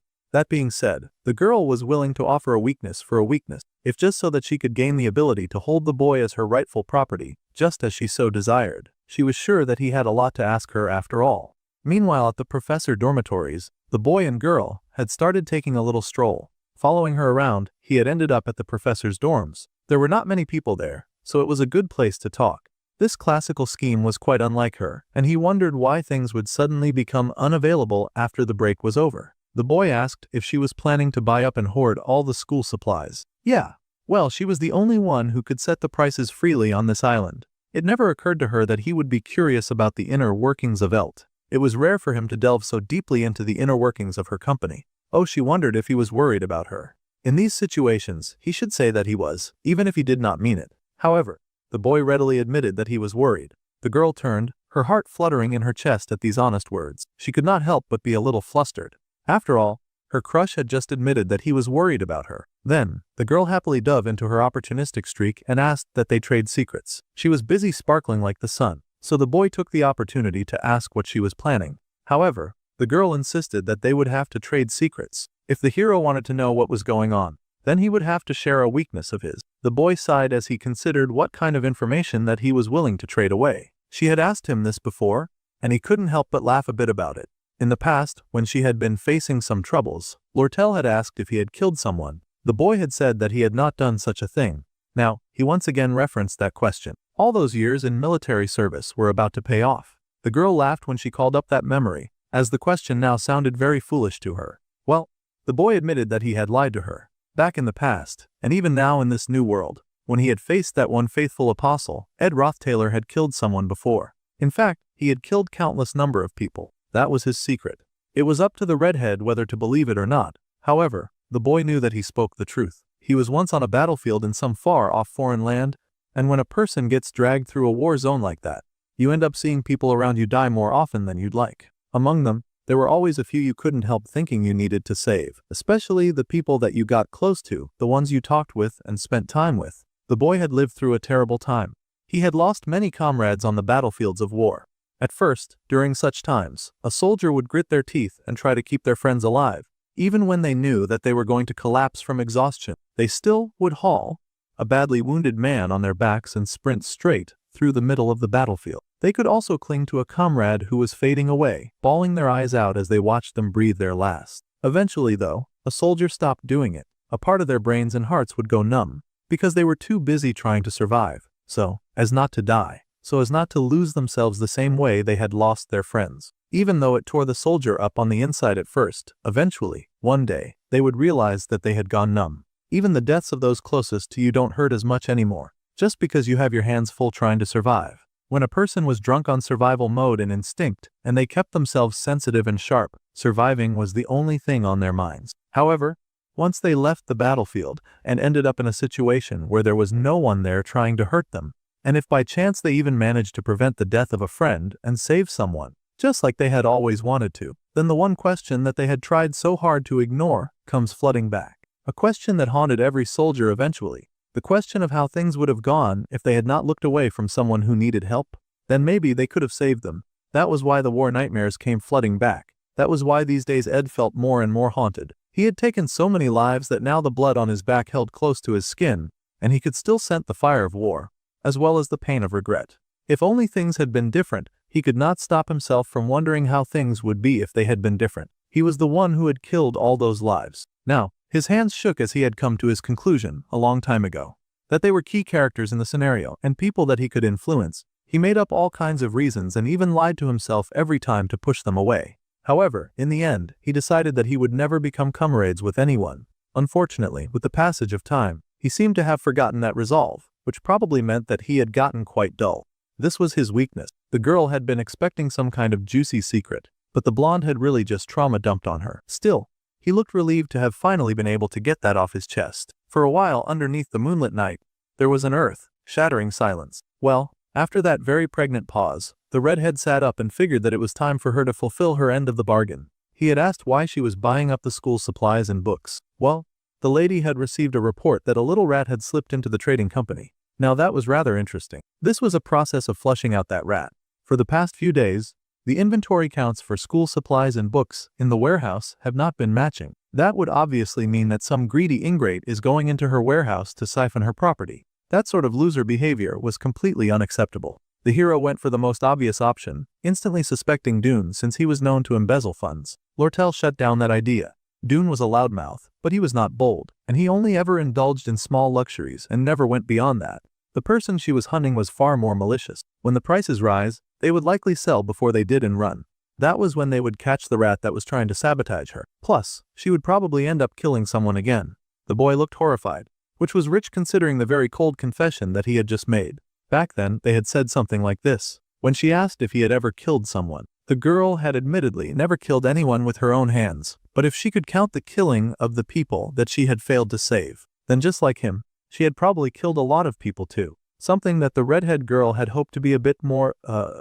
That being said, the girl was willing to offer a weakness for a weakness, if just so that she could gain the ability to hold the boy as her rightful property, just as she so desired. She was sure that he had a lot to ask her after all. Meanwhile, at the professor dormitories, the boy and girl had started taking a little stroll. Following her around, he had ended up at the professor's dorms. There were not many people there, so it was a good place to talk. This classical scheme was quite unlike her, and he wondered why things would suddenly become unavailable after the break was over. The boy asked if she was planning to buy up and hoard all the school supplies. Yeah. Well, she was the only one who could set the prices freely on this island. It never occurred to her that he would be curious about the inner workings of Elt. It was rare for him to delve so deeply into the inner workings of her company. Oh, she wondered if he was worried about her. In these situations, he should say that he was, even if he did not mean it. However, the boy readily admitted that he was worried. The girl turned, her heart fluttering in her chest at these honest words. She could not help but be a little flustered. After all, her crush had just admitted that he was worried about her. Then, the girl happily dove into her opportunistic streak and asked that they trade secrets. She was busy sparkling like the sun, so the boy took the opportunity to ask what she was planning. However, the girl insisted that they would have to trade secrets. If the hero wanted to know what was going on, then he would have to share a weakness of his. The boy sighed as he considered what kind of information that he was willing to trade away. She had asked him this before, and he couldn't help but laugh a bit about it. In the past, when she had been facing some troubles, Lortell had asked if he had killed someone. The boy had said that he had not done such a thing. Now, he once again referenced that question. All those years in military service were about to pay off. The girl laughed when she called up that memory, as the question now sounded very foolish to her. Well, the boy admitted that he had lied to her. Back in the past, and even now in this new world, when he had faced that one faithful apostle, Ed Roth Taylor had killed someone before. In fact, he had killed countless number of people. That was his secret. It was up to the redhead whether to believe it or not. However, the boy knew that he spoke the truth. He was once on a battlefield in some far-off foreign land, and when a person gets dragged through a war zone like that, you end up seeing people around you die more often than you'd like. Among them, there were always a few you couldn't help thinking you needed to save, especially the people that you got close to, the ones you talked with and spent time with. The boy had lived through a terrible time. He had lost many comrades on the battlefields of war. At first, during such times, a soldier would grit their teeth and try to keep their friends alive. Even when they knew that they were going to collapse from exhaustion, they still would haul a badly wounded man on their backs and sprint straight through the middle of the battlefield. They could also cling to a comrade who was fading away, bawling their eyes out as they watched them breathe their last. Eventually, though, a soldier stopped doing it. A part of their brains and hearts would go numb, because they were too busy trying to survive, so as not to die. So as not to lose themselves the same way they had lost their friends. Even though it tore the soldier up on the inside at first, eventually, one day, they would realize that they had gone numb. Even the deaths of those closest to you don't hurt as much anymore, just because you have your hands full trying to survive. When a person was drunk on survival mode and instinct, and they kept themselves sensitive and sharp, surviving was the only thing on their minds. However, once they left the battlefield and ended up in a situation where there was no one there trying to hurt them, and if by chance they even managed to prevent the death of a friend and save someone, just like they had always wanted to, then the one question that they had tried so hard to ignore comes flooding back. A question that haunted every soldier eventually. The question of how things would have gone if they had not looked away from someone who needed help. Then maybe they could have saved them. That was why the war nightmares came flooding back. That was why these days Ed felt more and more haunted. He had taken so many lives that now the blood on his back held close to his skin, and he could still scent the fire of war, as well as the pain of regret. If only things had been different, he could not stop himself from wondering how things would be if they had been different. He was the one who had killed all those lives. Now, his hands shook as he had come to his conclusion, a long time ago, that they were key characters in the scenario and people that he could influence. He made up all kinds of reasons and even lied to himself every time to push them away. However, in the end, he decided that he would never become comrades with anyone. Unfortunately, with the passage of time, he seemed to have forgotten that resolve, which probably meant that he had gotten quite dull. This was his weakness. The girl had been expecting some kind of juicy secret, but the blonde had really just trauma dumped on her. Still, he looked relieved to have finally been able to get that off his chest. For a while underneath the moonlit night, there was an earth-shattering silence. Well, After that very pregnant pause, the redhead sat up and figured that it was time for her to fulfill her end of the bargain. He had asked why she was buying up the school supplies and books. Well, the lady had received a report that a little rat had slipped into the trading company. Now that was rather interesting. This was a process of flushing out that rat. For the past few days, the inventory counts for school supplies and books in the warehouse have not been matching. That would obviously mean that some greedy ingrate is going into her warehouse to siphon her property. That sort of loser behavior was completely unacceptable. The hero went for the most obvious option, instantly suspecting Dune since he was known to embezzle funds. Lortell shut down that idea. Dune was a loudmouth, but he was not bold, and he only ever indulged in small luxuries and never went beyond that. The person she was hunting was far more malicious. When the prices rise, they would likely sell before they did and run. That was when they would catch the rat that was trying to sabotage her. Plus, she would probably end up killing someone again. The boy looked horrified, which was rich considering the very cold confession that he had just made. Back then, they had said something like this. When she asked if he had ever killed someone, the girl had admittedly never killed anyone with her own hands, but if she could count the killing of the people that she had failed to save, then just like him, she had probably killed a lot of people too. Something that the redhead girl had hoped to be a bit more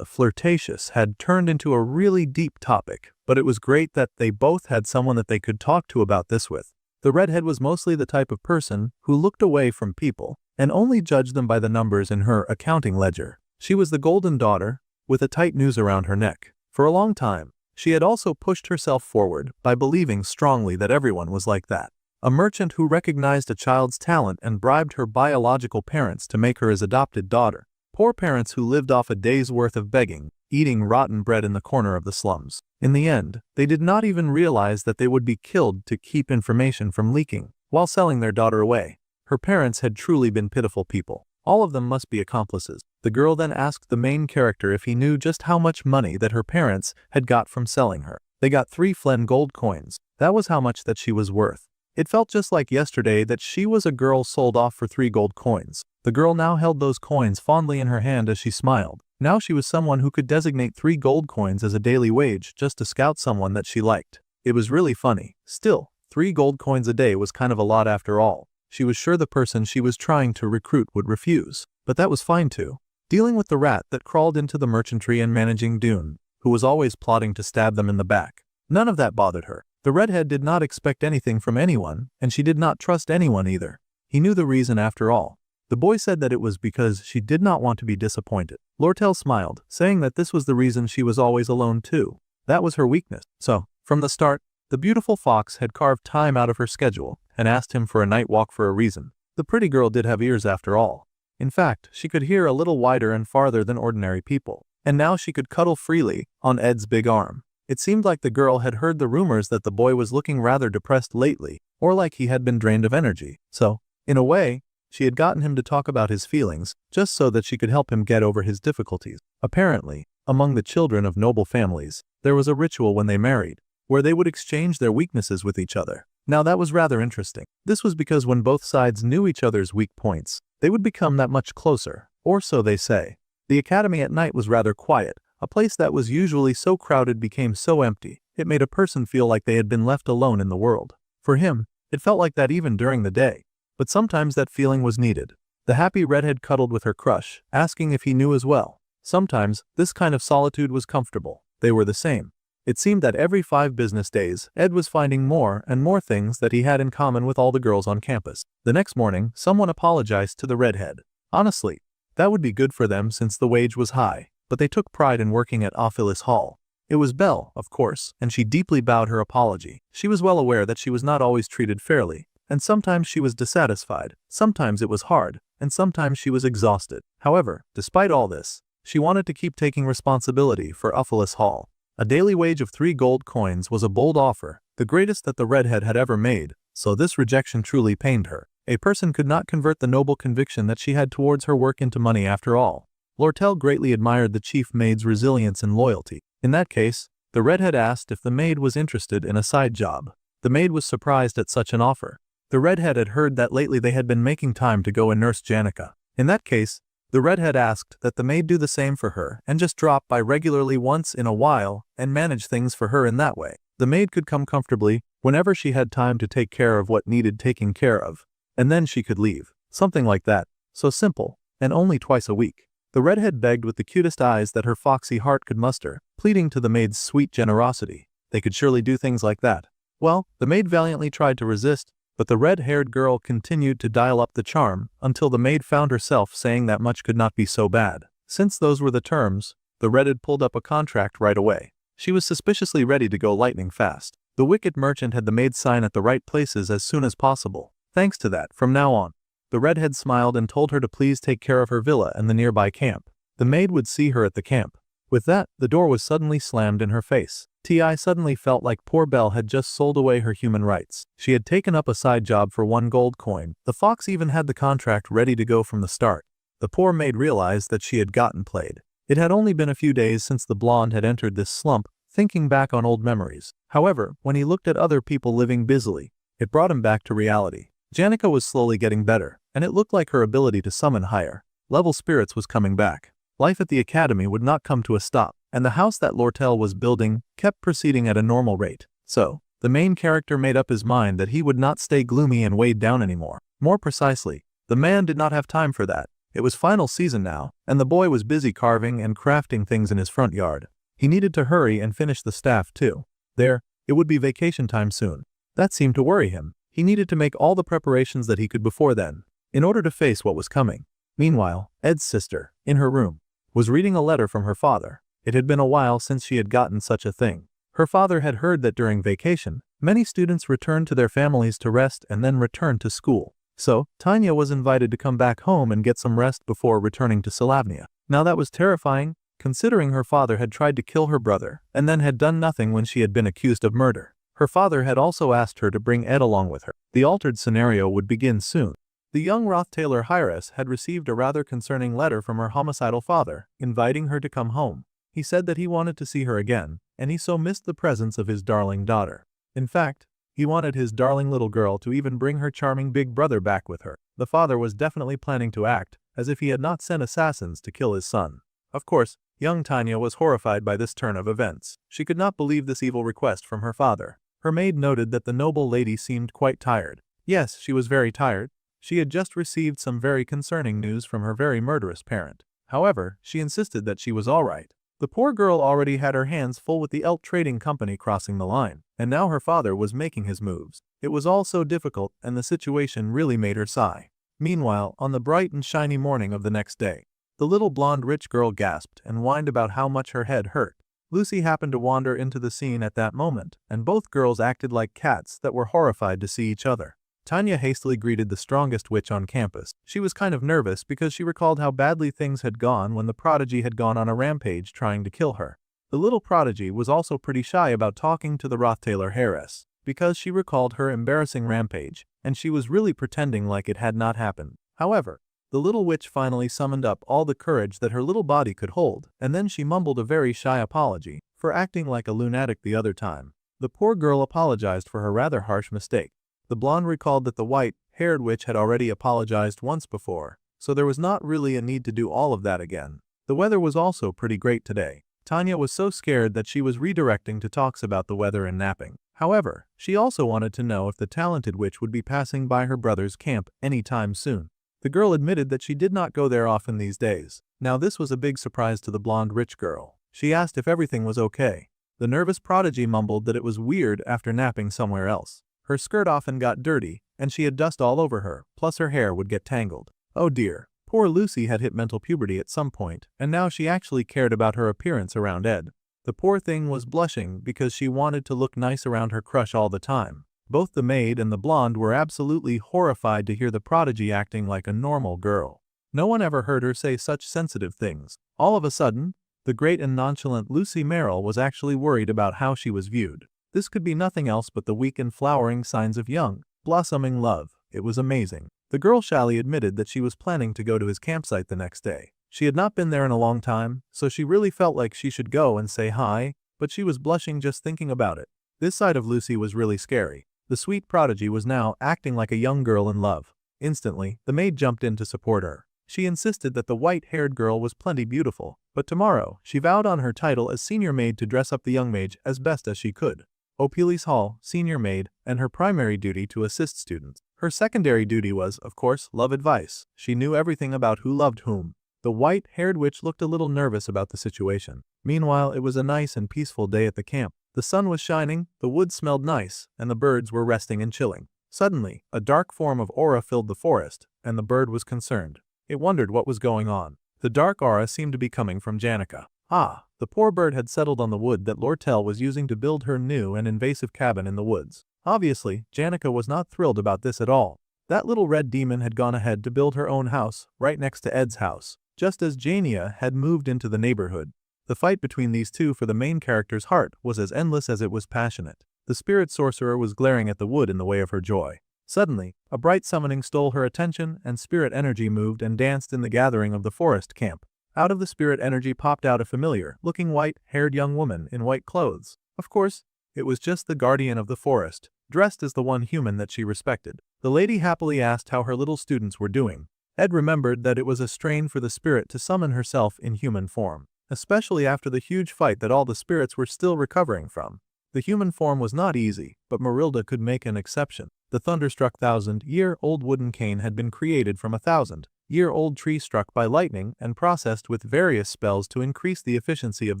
flirtatious had turned into a really deep topic, but it was great that they both had someone that they could talk to about this with. The redhead was mostly the type of person who looked away from people and only judged them by the numbers in her accounting ledger. She was the golden daughter with a tight noose around her neck. For a long time, she had also pushed herself forward by believing strongly that everyone was like that. A merchant who recognized a child's talent and bribed her biological parents to make her his adopted daughter. Poor parents who lived off a day's worth of begging, eating rotten bread in the corner of the slums. In the end, they did not even realize that they would be killed to keep information from leaking while selling their daughter away. Her parents had truly been pitiful people. All of them must be accomplices. The girl then asked the main character if he knew just how much money that her parents had got from selling her. They got 3 Flen gold coins. That was how much that she was worth. It felt just like yesterday that she was a girl sold off for 3 gold coins. The girl now held those coins fondly in her hand as she smiled. Now she was someone who could designate 3 gold coins as a daily wage just to scout someone that she liked. It was really funny. Still, 3 gold coins a day was kind of a lot after all. She was sure the person she was trying to recruit would refuse, but that was fine too. Dealing with the rat that crawled into the merchantry and managing Dune, who was always plotting to stab them in the back. None of that bothered her. The redhead did not expect anything from anyone, and she did not trust anyone either. He knew the reason after all. The boy said that it was because she did not want to be disappointed. Lortell smiled, saying that this was the reason she was always alone too. That was her weakness. So, from the start, the beautiful fox had carved time out of her schedule and asked him for a night walk for a reason. The pretty girl did have ears after all. In fact, she could hear a little wider and farther than ordinary people. And now she could cuddle freely on Ed's big arm. It seemed like the girl had heard the rumors that the boy was looking rather depressed lately, or like he had been drained of energy. So, in a way, she had gotten him to talk about his feelings, just so that she could help him get over his difficulties. Apparently, among the children of noble families, there was a ritual when they married, where they would exchange their weaknesses with each other. Now that was rather interesting. This was because when both sides knew each other's weak points, they would become that much closer, or so they say. The academy at night was rather quiet. A place that was usually so crowded became so empty, it made a person feel like they had been left alone in the world. For him, it felt like that even during the day. But sometimes that feeling was needed. The happy redhead cuddled with her crush, asking if he knew as well. Sometimes, this kind of solitude was comfortable. They were the same. It seemed that every 5 business days, Ed was finding more and more things that he had in common with all the girls on campus. The next morning, someone apologized to the redhead. Honestly, that would be good for them since the wage was high, but they took pride in working at Offles Hall. It was Belle, of course, and she deeply bowed her apology. She was well aware that she was not always treated fairly, and sometimes she was dissatisfied, sometimes it was hard, and sometimes she was exhausted. However, despite all this, she wanted to keep taking responsibility for Offles Hall. A daily wage of 3 gold coins was a bold offer, the greatest that the redhead had ever made, so this rejection truly pained her. A person could not convert the noble conviction that she had towards her work into money after all. Lortell greatly admired the chief maid's resilience and loyalty. In that case, the redhead asked if the maid was interested in a side job. The maid was surprised at such an offer. The redhead had heard that lately they had been making time to go and nurse Janica. In that case, the redhead asked that the maid do the same for her and just drop by regularly once in a while and manage things for her in that way. The maid could come comfortably whenever she had time to take care of what needed taking care of, and then she could leave. Something like that. So simple, and only twice a week. The redhead begged with the cutest eyes that her foxy heart could muster, pleading to the maid's sweet generosity. They could surely do things like that. Well, the maid valiantly tried to resist, but the red-haired girl continued to dial up the charm until the maid found herself saying that much could not be so bad. Since those were the terms, the redhead pulled up a contract right away. She was suspiciously ready to go lightning fast. The wicked merchant had the maid sign at the right places as soon as possible. Thanks to that, from now on. The redhead smiled and told her to please take care of her villa and the nearby camp. The maid would see her at the camp. With that, the door was suddenly slammed in her face. Ti suddenly felt like poor Belle had just sold away her human rights. She had taken up a side job for 1 gold coin. The fox even had the contract ready to go from the start. The poor maid realized that she had gotten played. It had only been a few days since the blonde had entered this slump, thinking back on old memories. However, when he looked at other people living busily, it brought him back to reality. Janica was slowly getting better, and it looked like her ability to summon higher level spirits was coming back. Life at the academy would not come to a stop, and the house that Lortell was building kept proceeding at a normal rate. So, the main character made up his mind that he would not stay gloomy and weighed down anymore. More precisely, the man did not have time for that. It was final season now, and the boy was busy carving and crafting things in his front yard. He needed to hurry and finish the staff too. It would be vacation time soon. That seemed to worry him. He needed to make all the preparations that he could before then, in order to face what was coming. Meanwhile, Ed's sister, in her room, was reading a letter from her father. It had been a while since she had gotten such a thing. Her father had heard that during vacation, many students returned to their families to rest and then returned to school. So, Tanya was invited to come back home and get some rest before returning to Solavnia. Now that was terrifying, considering her father had tried to kill her brother and then had done nothing when she had been accused of murder. Her father had also asked her to bring Ed along with her. The altered scenario would begin soon. The young Roth Taylor heiress had received a rather concerning letter from her homicidal father, inviting her to come home. He said that he wanted to see her again, and he so missed the presence of his darling daughter. In fact, he wanted his darling little girl to even bring her charming big brother back with her. The father was definitely planning to act as if he had not sent assassins to kill his son. Of course, young Tanya was horrified by this turn of events. She could not believe this evil request from her father. Her maid noted that the noble lady seemed quite tired. Yes, she was very tired. She had just received some very concerning news from her very murderous parent. However, she insisted that she was all right. The poor girl already had her hands full with the Elt Trading Company crossing the line, and now her father was making his moves. It was all so difficult, and the situation really made her sigh. Meanwhile, on the bright and shiny morning of the next day, the little blonde rich girl gasped and whined about how much her head hurt. Lucy happened to wander into the scene at that moment, and both girls acted like cats that were horrified to see each other. Tanya hastily greeted the strongest witch on campus. She was kind of nervous because she recalled how badly things had gone when the prodigy had gone on a rampage trying to kill her. The little prodigy was also pretty shy about talking to the Roth Taylor heiress, because she recalled her embarrassing rampage, and she was really pretending like it had not happened. However, the little witch finally summoned up all the courage that her little body could hold, and then she mumbled a very shy apology for acting like a lunatic the other time. The poor girl apologized for her rather harsh mistake. The blonde recalled that the white-haired witch had already apologized once before, so there was not really a need to do all of that again. The weather was also pretty great today. Tanya was so scared that she was redirecting to talks about the weather and napping. However, she also wanted to know if the talented witch would be passing by her brother's camp anytime soon. The girl admitted that she did not go there often these days. Now this was a big surprise to the blonde rich girl. She asked if everything was okay. The nervous prodigy mumbled that it was weird after napping somewhere else. Her skirt often got dirty, and she had dust all over her, plus her hair would get tangled. Oh dear, poor Lucy had hit mental puberty at some point, and now she actually cared about her appearance around Ed. The poor thing was blushing because she wanted to look nice around her crush all the time. Both the maid and the blonde were absolutely horrified to hear the prodigy acting like a normal girl. No one ever heard her say such sensitive things. All of a sudden, the great and nonchalant Lucy Merrill was actually worried about how she was viewed. This could be nothing else but the weak and flowering signs of young, blossoming love. It was amazing. The girl shyly admitted that she was planning to go to his campsite the next day. She had not been there in a long time, so she really felt like she should go and say hi, but she was blushing just thinking about it. This side of Lucy was really scary. The sweet prodigy was now acting like a young girl in love. Instantly, the maid jumped in to support her. She insisted that the white-haired girl was plenty beautiful, but tomorrow, she vowed on her title as senior maid to dress up the young mage as best as she could. Offles Hall, senior maid, and her primary duty to assist students. Her secondary duty was, of course, love advice. She knew everything about who loved whom. The white-haired witch looked a little nervous about the situation. Meanwhile, it was a nice and peaceful day at the camp. The sun was shining, the woods smelled nice, and the birds were resting and chilling. Suddenly, a dark form of aura filled the forest, and the bird was concerned. It wondered what was going on. The dark aura seemed to be coming from Janica. Ah, the poor bird had settled on the wood that Lortell was using to build her new and invasive cabin in the woods. Obviously, Janica was not thrilled about this at all. That little red demon had gone ahead to build her own house, right next to Ed's house, just as Janica had moved into the neighborhood. The fight between these two for the main character's heart was as endless as it was passionate. The spirit sorcerer was glaring at the wood in the way of her joy. Suddenly, a bright summoning stole her attention, and spirit energy moved and danced in the gathering of the forest camp. Out of the spirit energy popped out a familiar-looking white-haired young woman in white clothes. Of course, it was just the guardian of the forest, dressed as the one human that she respected. The lady happily asked how her little students were doing. Ed remembered that it was a strain for the spirit to summon herself in human form, especially after the huge fight that all the spirits were still recovering from. The human form was not easy, but Marilda could make an exception. The thunderstruck 1,000-year-old wooden cane had been created from a 1,000-year-old tree struck by lightning and processed with various spells to increase the efficiency of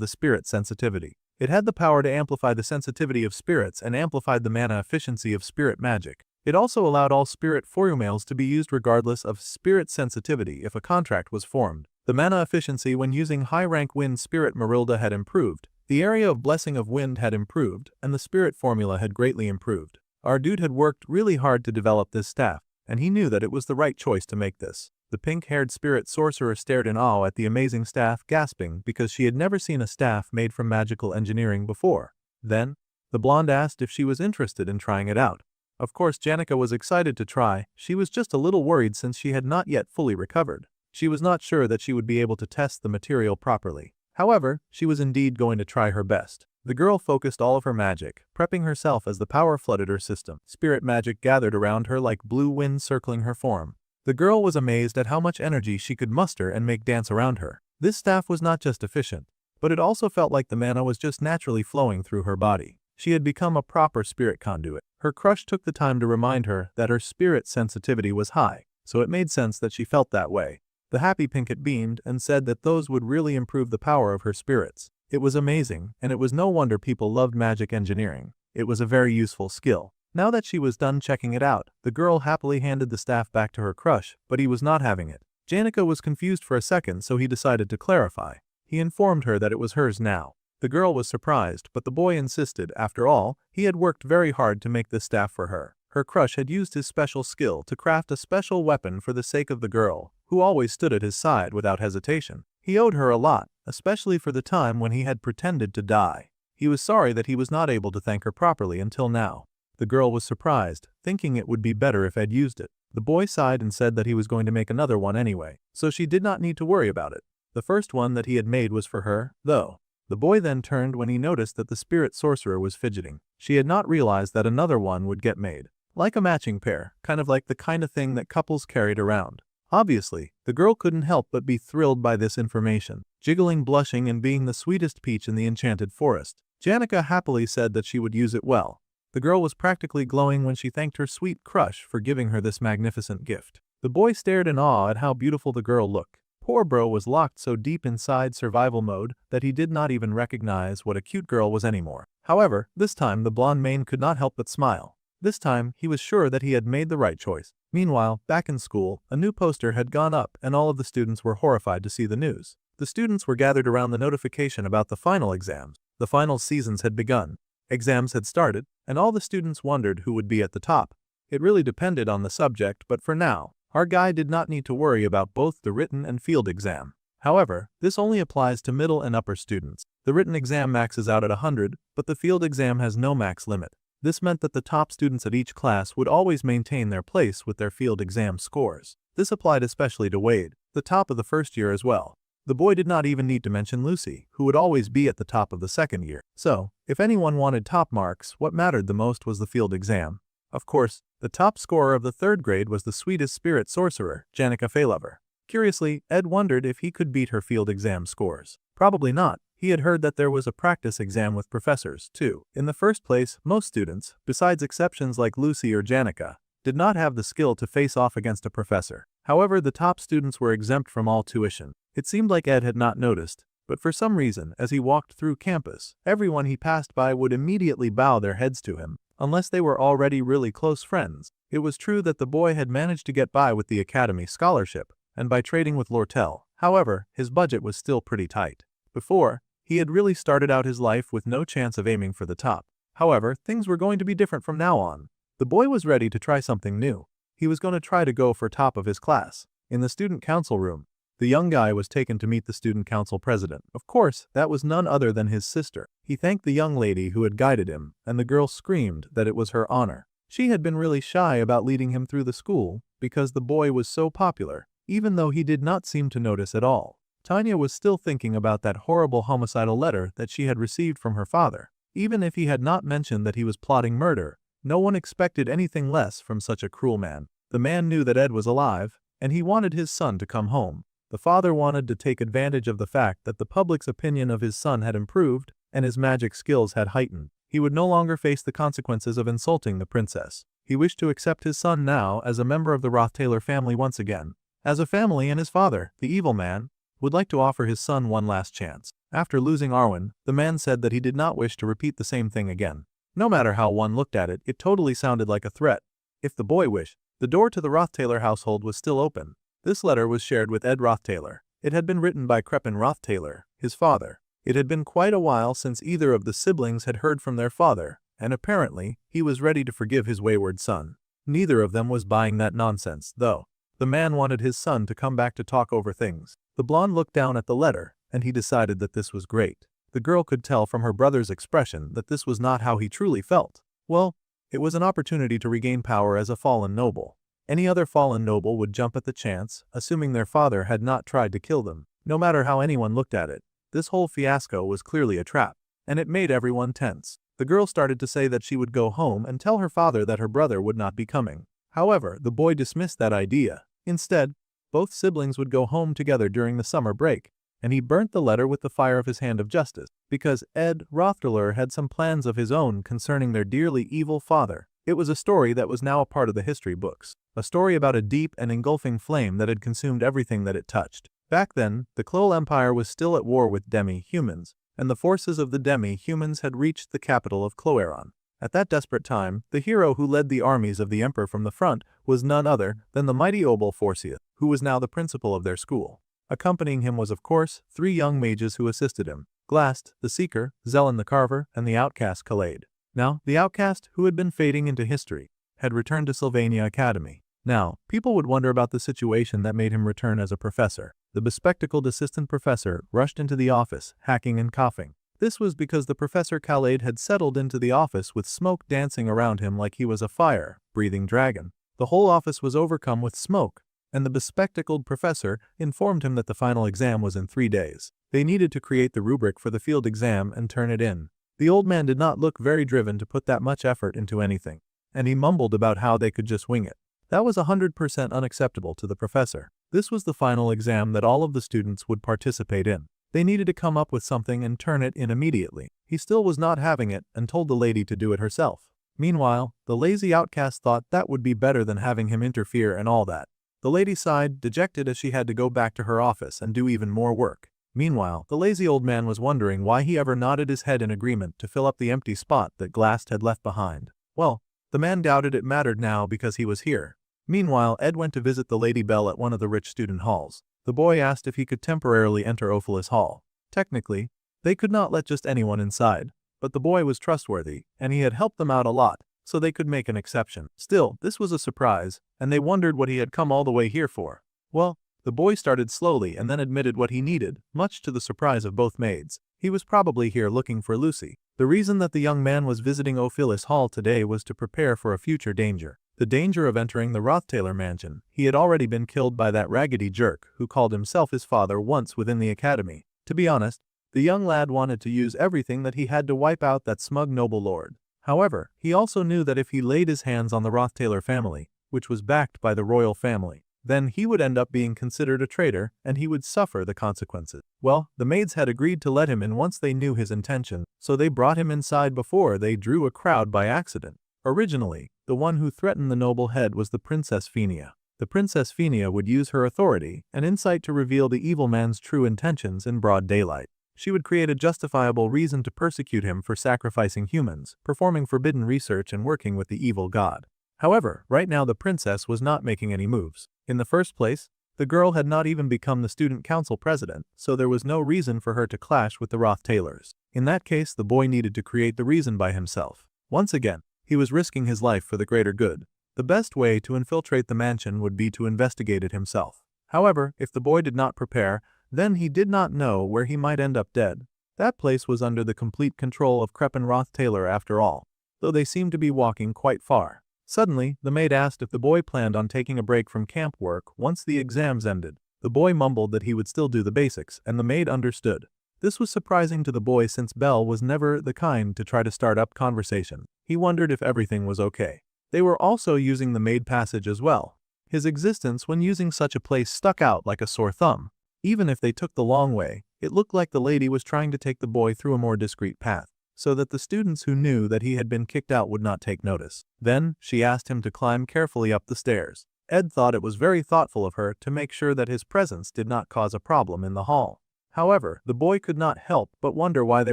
the spirit sensitivity. It had the power to amplify the sensitivity of spirits and amplified the mana efficiency of spirit magic. It also allowed all spirit formulas to be used regardless of spirit sensitivity if a contract was formed. The mana efficiency when using high-rank wind spirit Marilda had improved, the area of blessing of wind had improved, and the spirit formula had greatly improved. Our dude had worked really hard to develop this staff, and he knew that it was the right choice to make this. The pink-haired spirit sorcerer stared in awe at the amazing staff, gasping because she had never seen a staff made from magical engineering before. Then, the blonde asked if she was interested in trying it out. Of course, Janica was excited to try. She was just a little worried since she had not yet fully recovered. She was not sure that she would be able to test the material properly. However, she was indeed going to try her best. The girl focused all of her magic, prepping herself as the power flooded her system. Spirit magic gathered around her like blue wind circling her form. The girl was amazed at how much energy she could muster and make dance around her. This staff was not just efficient, but it also felt like the mana was just naturally flowing through her body. She had become a proper spirit conduit. Her crush took the time to remind her that her spirit sensitivity was high, so it made sense that she felt that way. The happy Pinkett beamed and said that those would really improve the power of her spirits. It was amazing, and it was no wonder people loved magic engineering. It was a very useful skill. Now that she was done checking it out, the girl happily handed the staff back to her crush, but he was not having it. Janica was confused for a second, so he decided to clarify. He informed her that it was hers now. The girl was surprised, but the boy insisted. After all, he had worked very hard to make this staff for her. Her crush had used his special skill to craft a special weapon for the sake of the girl, who always stood at his side without hesitation. He owed her a lot, especially for the time when he had pretended to die. He was sorry that he was not able to thank her properly until now. The girl was surprised, thinking it would be better if Ed used it. The boy sighed and said that he was going to make another one anyway, so she did not need to worry about it. The first one that he had made was for her, though. The boy then turned when he noticed that the spirit sorcerer was fidgeting. She had not realized that another one would get made. Like a matching pair, kind of like the kind of thing that couples carried around. Obviously, the girl couldn't help but be thrilled by this information, jiggling, blushing, and being the sweetest peach in the enchanted forest. Janica happily said that she would use it well. The girl was practically glowing when she thanked her sweet crush for giving her this magnificent gift. The boy stared in awe at how beautiful the girl looked. Poor bro was locked so deep inside survival mode that he did not even recognize what a cute girl was anymore. However, this time the blonde maid could not help but smile. This time, he was sure that he had made the right choice. Meanwhile, back in school, a new poster had gone up and all of the students were horrified to see the news. The students were gathered around the notification about the final exams. The final seasons had begun. Exams had started, and all the students wondered who would be at the top. It really depended on the subject, but for now, our guy did not need to worry about both the written and field exam. However, this only applies to middle and upper students. The written exam maxes out at 100, but the field exam has no max limit. This meant that the top students at each class would always maintain their place with their field exam scores. This applied especially to Wade, the top of the first year as well. The boy did not even need to mention Lucy, who would always be at the top of the second year. So, if anyone wanted top marks, what mattered the most was the field exam. Of course, the top scorer of the third grade was the sweetest spirit sorcerer, Janica Faylover. Curiously, Ed wondered if he could beat her field exam scores. Probably not. He had heard that there was a practice exam with professors, too. In the first place, most students, besides exceptions like Lucy or Janica, did not have the skill to face off against a professor. However, the top students were exempt from all tuition. It seemed like Ed had not noticed, but for some reason, as he walked through campus, everyone he passed by would immediately bow their heads to him, unless they were already really close friends. It was true that the boy had managed to get by with the academy scholarship, and by trading with Lortell. However, his budget was still pretty tight. Before, he had really started out his life with no chance of aiming for the top. However, things were going to be different from now on. The boy was ready to try something new. He was going to try to go for top of his class. In the student council room, the young guy was taken to meet the student council president. Of course, that was none other than his sister. He thanked the young lady who had guided him, and the girl screamed that it was her honor. She had been really shy about leading him through the school because the boy was so popular, even though he did not seem to notice at all. Tanya was still thinking about that horrible homicidal letter that she had received from her father. Even if he had not mentioned that he was plotting murder, no one expected anything less from such a cruel man. The man knew that Ed was alive, and he wanted his son to come home. The father wanted to take advantage of the fact that the public's opinion of his son had improved and his magic skills had heightened. He would no longer face the consequences of insulting the princess. He wished to accept his son now as a member of the Roth Taylor family once again. As a family, and his father, the evil man, would like to offer his son one last chance. After losing Arwen, the man said that he did not wish to repeat the same thing again. No matter how one looked at it, it totally sounded like a threat. If the boy wished, the door to the Roth Taylor household was still open. This letter was shared with Ed Roth Taylor. It had been written by Crepin Roth Taylor, his father. It had been quite a while since either of the siblings had heard from their father, and apparently, he was ready to forgive his wayward son. Neither of them was buying that nonsense, though. The man wanted his son to come back to talk over things. The blonde looked down at the letter, and he decided that this was great. The girl could tell from her brother's expression that this was not how he truly felt. Well, it was an opportunity to regain power as a fallen noble. Any other fallen noble would jump at the chance, assuming their father had not tried to kill them. No matter how anyone looked at it, this whole fiasco was clearly a trap, and it made everyone tense. The girl started to say that she would go home and tell her father that her brother would not be coming. However, the boy dismissed that idea. Instead, both siblings would go home together during the summer break, and he burnt the letter with the fire of his hand of justice, because Ed Roth Taylor had some plans of his own concerning their dearly evil father. It was a story that was now a part of the history books, a story about a deep and engulfing flame that had consumed everything that it touched. Back then, the Kloel Empire was still at war with demi-humans, and the forces of the demi-humans had reached the capital of Cloeron. At that desperate time, the hero who led the armies of the Emperor from the front was none other than the mighty Obel Forsyth, who was now the principal of their school. Accompanying him was, of course, 3 young mages who assisted him: Glast, the Seeker, Zelen the Carver, and the outcast Khaled. Now, the outcast, who had been fading into history, had returned to Sylvania Academy. Now, people would wonder about the situation that made him return as a professor. The bespectacled assistant professor rushed into the office, hacking and coughing. This was because the Professor Khaled had settled into the office with smoke dancing around him like he was a fire-breathing dragon. The whole office was overcome with smoke, and the bespectacled professor informed him that the final exam was in 3 days. They needed to create the rubric for the field exam and turn it in. The old man did not look very driven to put that much effort into anything, and he mumbled about how they could just wing it. That was 100% unacceptable to the professor. This was the final exam that all of the students would participate in. They needed to come up with something and turn it in immediately. He still was not having it and told the lady to do it herself. Meanwhile, the lazy outcast thought that would be better than having him interfere and all that. The lady sighed, dejected as she had to go back to her office and do even more work. Meanwhile, the lazy old man was wondering why he ever nodded his head in agreement to fill up the empty spot that Glast had left behind. Well, the man doubted it mattered now because he was here. Meanwhile, Ed went to visit the Lady Belle at one of the rich student halls. The boy asked if he could temporarily enter Offles Hall. Technically, they could not let just anyone inside, but the boy was trustworthy, and he had helped them out a lot, so they could make an exception. Still, this was a surprise, and they wondered what he had come all the way here for. Well, the boy started slowly and then admitted what he needed, much to the surprise of both maids. He was probably here looking for Lucy. The reason that the young man was visiting Offles Hall today was to prepare for a future danger. The danger of entering the Roth Taylor mansion. He had already been killed by that raggedy jerk who called himself his father once within the academy. To be honest, the young lad wanted to use everything that he had to wipe out that smug noble lord. However, he also knew that if he laid his hands on the Roth Taylor family, which was backed by the royal family, then he would end up being considered a traitor and he would suffer the consequences. Well, the maids had agreed to let him in once they knew his intention, so they brought him inside before they drew a crowd by accident. Originally, the one who threatened the noble head was the Princess Fiona. the Princess Fiona would use her authority and insight to reveal the evil man's true intentions in broad daylight. She would create a justifiable reason to persecute him for sacrificing humans, performing forbidden research and working with the evil god. However, right now the princess was not making any moves. In the first place, the girl had not even become the student council president, so there was no reason for her to clash with the Roth Taylors. In that case, the boy needed to create the reason by himself. Once again, he was risking his life for the greater good. The best way to infiltrate the mansion would be to investigate it himself. However, if the boy did not prepare, then he did not know where he might end up dead. That place was under the complete control of Crepin Roth Taylor after all, though they seemed to be walking quite far. Suddenly, the maid asked if the boy planned on taking a break from camp work once the exams ended. The boy mumbled that he would still do the basics, and the maid understood. This was surprising to the boy since Belle was never the kind to try to start up conversation. He wondered if everything was okay. They were also using the maid passage as well. His existence when using such a place stuck out like a sore thumb. Even if they took the long way, it looked like the lady was trying to take the boy through a more discreet path, so that the students who knew that he had been kicked out would not take notice. Then, she asked him to climb carefully up the stairs. Ed thought it was very thoughtful of her to make sure that his presence did not cause a problem in the hall. However, the boy could not help but wonder why they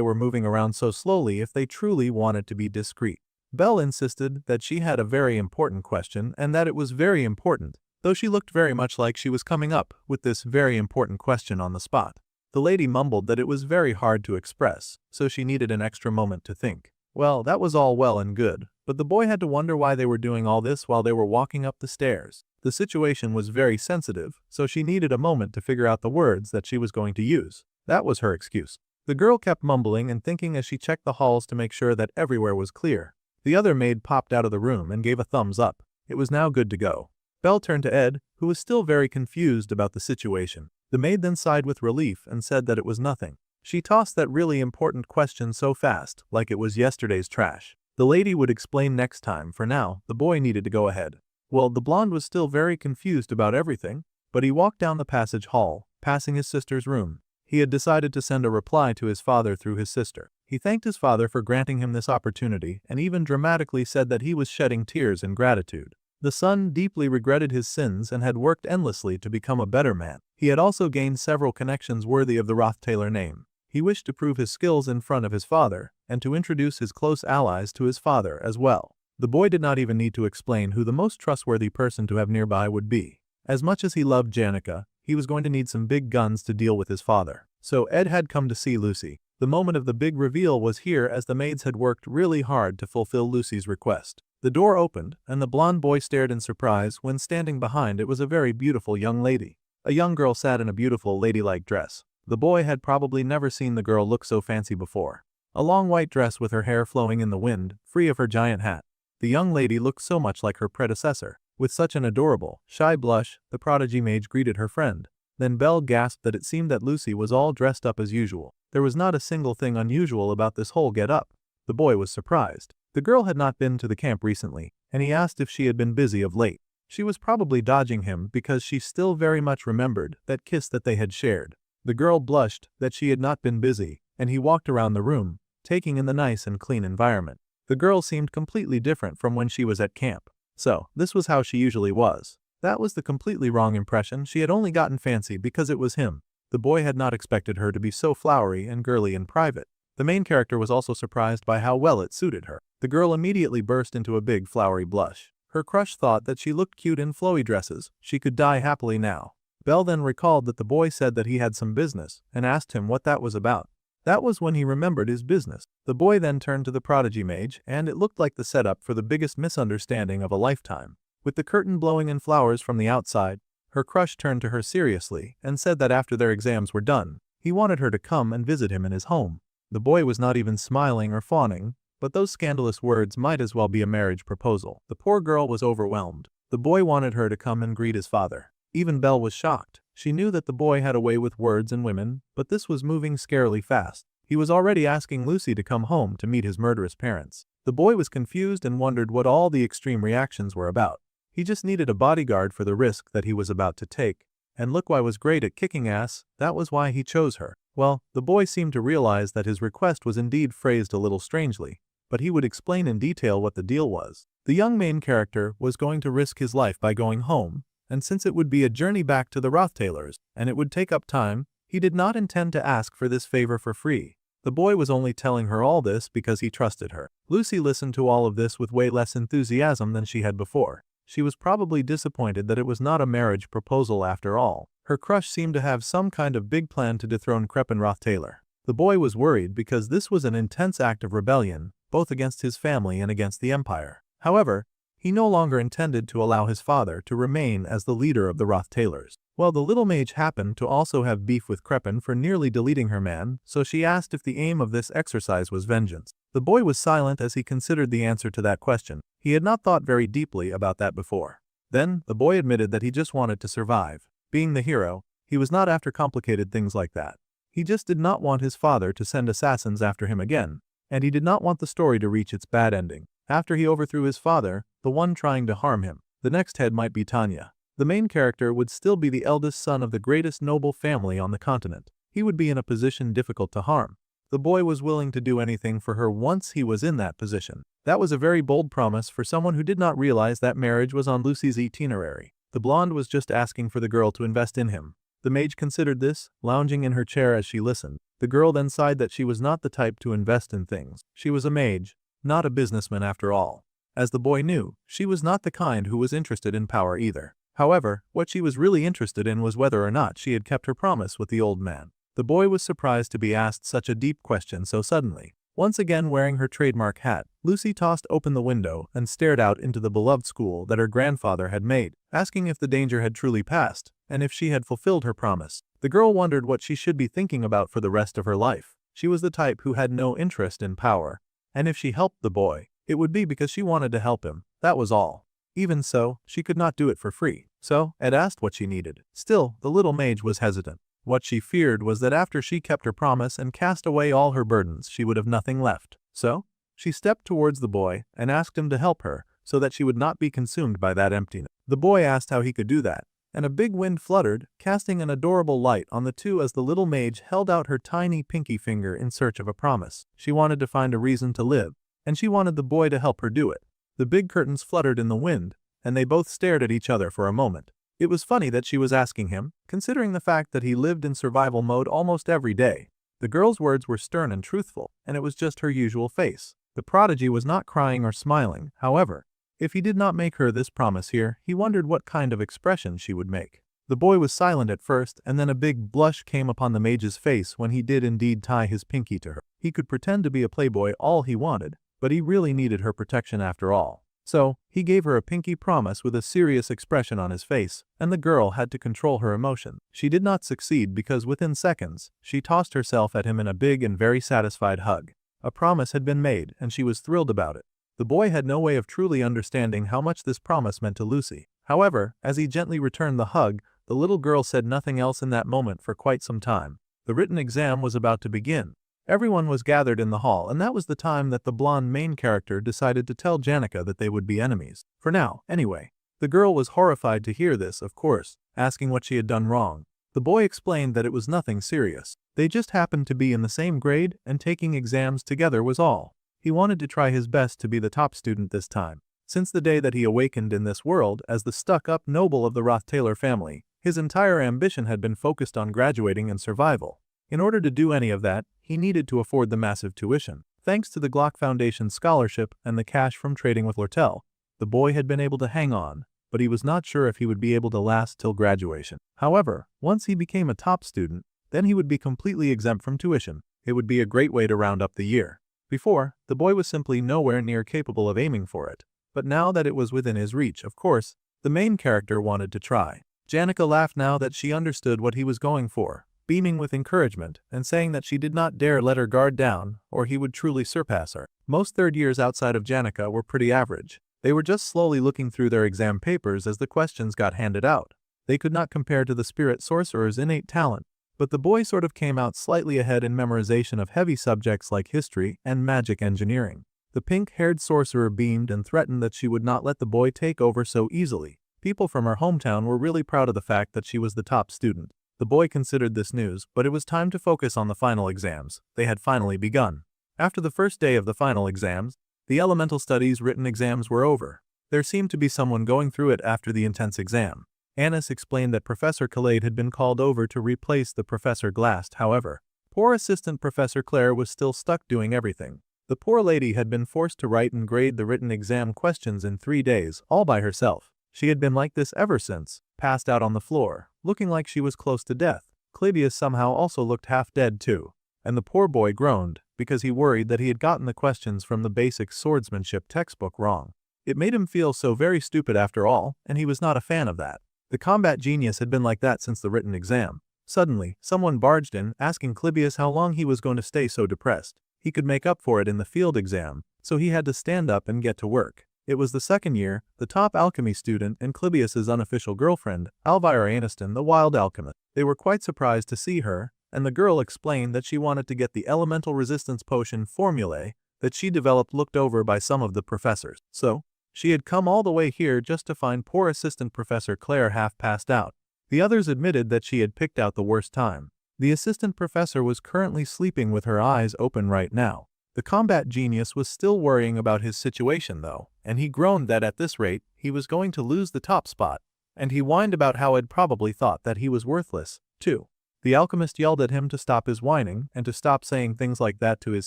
were moving around so slowly if they truly wanted to be discreet. Belle insisted that she had a very important question and that it was very important, though she looked very much like she was coming up with this very important question on the spot. The lady mumbled that it was very hard to express, so she needed an extra moment to think. Well, that was all well and good, but the boy had to wonder why they were doing all this while they were walking up the stairs. The situation was very sensitive, so she needed a moment to figure out the words that she was going to use. That was her excuse. The girl kept mumbling and thinking as she checked the halls to make sure that everywhere was clear. The other maid popped out of the room and gave a thumbs up. It was now good to go. Belle turned to Ed, who was still very confused about the situation. The maid then sighed with relief and said that it was nothing. She tossed that really important question so fast, like it was yesterday's trash. The lady would explain next time. For now, the boy needed to go ahead. Well, the blonde was still very confused about everything, but he walked down the passage hall, passing his sister's room. He had decided to send a reply to his father through his sister. He thanked his father for granting him this opportunity and even dramatically said that he was shedding tears in gratitude. The son deeply regretted his sins and had worked endlessly to become a better man. He had also gained several connections worthy of the Roth Taylor name. He wished to prove his skills in front of his father and to introduce his close allies to his father as well. The boy did not even need to explain who the most trustworthy person to have nearby would be. As much as he loved Janica, he was going to need some big guns to deal with his father. So Ed had come to see Lucy. The moment of the big reveal was here as the maids had worked really hard to fulfill Lucy's request. The door opened, and the blonde boy stared in surprise when standing behind it was a very beautiful young lady. A young girl sat in a beautiful ladylike dress. The boy had probably never seen the girl look so fancy before. A long white dress with her hair flowing in the wind, free of her giant hat. The young lady looked so much like her predecessor. With such an adorable, shy blush, the prodigy mage greeted her friend. Then Belle gasped that it seemed that Lucy was all dressed up as usual. There was not a single thing unusual about this whole get-up. The boy was surprised. The girl had not been to the camp recently, and he asked if she had been busy of late. She was probably dodging him because she still very much remembered that kiss that they had shared. The girl blushed that she had not been busy, and he walked around the room, taking in the nice and clean environment. The girl seemed completely different from when she was at camp. So, this was how she usually was. That was the completely wrong impression. She had only gotten fancy because it was him. The boy had not expected her to be so flowery and girly in private. The main character was also surprised by how well it suited her. The girl immediately burst into a big flowery blush. Her crush thought that she looked cute in flowy dresses. She could die happily now. Belle then recalled that the boy said that he had some business and asked him what that was about. That was when he remembered his business. The boy then turned to the prodigy mage, and it looked like the setup for the biggest misunderstanding of a lifetime. With the curtain blowing in flowers from the outside, her crush turned to her seriously and said that after their exams were done, he wanted her to come and visit him in his home. The boy was not even smiling or fawning, but those scandalous words might as well be a marriage proposal. The poor girl was overwhelmed. The boy wanted her to come and greet his father. Even Belle was shocked. She knew that the boy had a way with words and women, but this was moving scarily fast. He was already asking Lucy to come home to meet his murderous parents. The boy was confused and wondered what all the extreme reactions were about. He just needed a bodyguard for the risk that he was about to take. And look, why was great at kicking ass, that was why he chose her. Well, the boy seemed to realize that his request was indeed phrased a little strangely, but he would explain in detail what the deal was. The young main character was going to risk his life by going home, and since it would be a journey back to the Roth Taylors, and it would take up time, he did not intend to ask for this favor for free. The boy was only telling her all this because he trusted her. Lucy listened to all of this with way less enthusiasm than she had before. She was probably disappointed that it was not a marriage proposal after all. Her crush seemed to have some kind of big plan to dethrone Crepin Roth Taylor. The boy was worried because this was an intense act of rebellion, both against his family and against the empire. However, he no longer intended to allow his father to remain as the leader of the Roth Taylors. Well, the little mage happened to also have beef with Crepin for nearly deleting her man, so she asked if the aim of this exercise was vengeance. The boy was silent as he considered the answer to that question. He had not thought very deeply about that before. Then, the boy admitted that he just wanted to survive. Being the hero, he was not after complicated things like that. He just did not want his father to send assassins after him again, and he did not want the story to reach its bad ending. After he overthrew his father, the one trying to harm him, the next head might be Tanya. The main character would still be the eldest son of the greatest noble family on the continent. He would be in a position difficult to harm. The boy was willing to do anything for her once he was in that position. That was a very bold promise for someone who did not realize that marriage was on Lucy's itinerary. The blonde was just asking for the girl to invest in him. The mage considered this, lounging in her chair as she listened. The girl then sighed that she was not the type to invest in things. She was a mage, not a businessman after all. As the boy knew, she was not the kind who was interested in power either. However, what she was really interested in was whether or not she had kept her promise with the old man. The boy was surprised to be asked such a deep question so suddenly. Once again wearing her trademark hat, Lucy tossed open the window and stared out into the beloved school that her grandfather had made, asking if the danger had truly passed, and if she had fulfilled her promise. The girl wondered what she should be thinking about for the rest of her life. She was the type who had no interest in power, and if she helped the boy, it would be because she wanted to help him, that was all. Even so, she could not do it for free, so Ed asked what she needed. Still, the little mage was hesitant. What she feared was that after she kept her promise and cast away all her burdens, she would have nothing left. So, she stepped towards the boy and asked him to help her so that she would not be consumed by that emptiness. The boy asked how he could do that, and a big wind fluttered, casting an adorable light on the two as the little mage held out her tiny pinky finger in search of a promise. She wanted to find a reason to live, and she wanted the boy to help her do it. The big curtains fluttered in the wind, and they both stared at each other for a moment. It was funny that she was asking him, considering the fact that he lived in survival mode almost every day. The girl's words were stern and truthful, and it was just her usual face. The prodigy was not crying or smiling, however. If he did not make her this promise here, he wondered what kind of expression she would make. The boy was silent at first, and then a big blush came upon the mage's face when he did indeed tie his pinky to her. He could pretend to be a playboy all he wanted, but he really needed her protection after all. So, he gave her a pinky promise with a serious expression on his face, and the girl had to control her emotion. She did not succeed because within seconds, she tossed herself at him in a big and very satisfied hug. A promise had been made, and she was thrilled about it. The boy had no way of truly understanding how much this promise meant to Lucy. However, as he gently returned the hug, the little girl said nothing else in that moment for quite some time. The written exam was about to begin. Everyone was gathered in the hall, and that was the time that the blonde main character decided to tell Janica that they would be enemies. For now, anyway. The girl was horrified to hear this, of course, asking what she had done wrong. The boy explained that it was nothing serious. They just happened to be in the same grade, and taking exams together was all. He wanted to try his best to be the top student this time. Since the day that he awakened in this world as the stuck-up noble of the Roth Taylor family, his entire ambition had been focused on graduating and survival. In order to do any of that, he needed to afford the massive tuition. Thanks to the Glock Foundation scholarship and the cash from trading with Lortell, the boy had been able to hang on, but he was not sure if he would be able to last till graduation. However, once he became a top student, then he would be completely exempt from tuition. It would be a great way to round up the year. Before, the boy was simply nowhere near capable of aiming for it. But now that it was within his reach, of course, the main character wanted to try. Janica laughed now that she understood what he was going for, beaming with encouragement and saying that she did not dare let her guard down or he would truly surpass her. Most third years outside of Janica were pretty average. They were just slowly looking through their exam papers as the questions got handed out. They could not compare to the spirit sorcerer's innate talent, but the boy sort of came out slightly ahead in memorization of heavy subjects like history and magic engineering. The pink-haired sorcerer beamed and threatened that she would not let the boy take over so easily. People from her hometown were really proud of the fact that she was the top student. The boy considered this news, but it was time to focus on the final exams. They had finally begun. After the first day of the final exams, the elemental studies written exams were over. There seemed to be someone going through it after the intense exam. Anis explained that Professor Khaled had been called over to replace the Professor Glast. However, poor assistant Professor Claire was still stuck doing everything. The poor lady had been forced to write and grade the written exam questions in 3 days, all by herself. She had been like this ever since, passed out on the floor, looking like she was close to death. Clebius somehow also looked half dead too, and the poor boy groaned, because he worried that he had gotten the questions from the basic swordsmanship textbook wrong. It made him feel so very stupid after all, and he was not a fan of that. The combat genius had been like that since the written exam. Suddenly, someone barged in, asking Clebius how long he was going to stay so depressed. He could make up for it in the field exam, so he had to stand up and get to work. It was the second year, the top alchemy student and Clebius's unofficial girlfriend, Elvira Aniston, the wild alchemist. They were quite surprised to see her, and the girl explained that she wanted to get the elemental resistance potion formulae that she developed looked over by some of the professors. So, she had come all the way here just to find poor assistant Professor Claire half passed out. The others admitted that she had picked out the worst time. The assistant professor was currently sleeping with her eyes open right now. The combat genius was still worrying about his situation though, and he groaned that at this rate, he was going to lose the top spot. And he whined about how Ed probably thought that he was worthless, too. The alchemist yelled at him to stop his whining and to stop saying things like that to his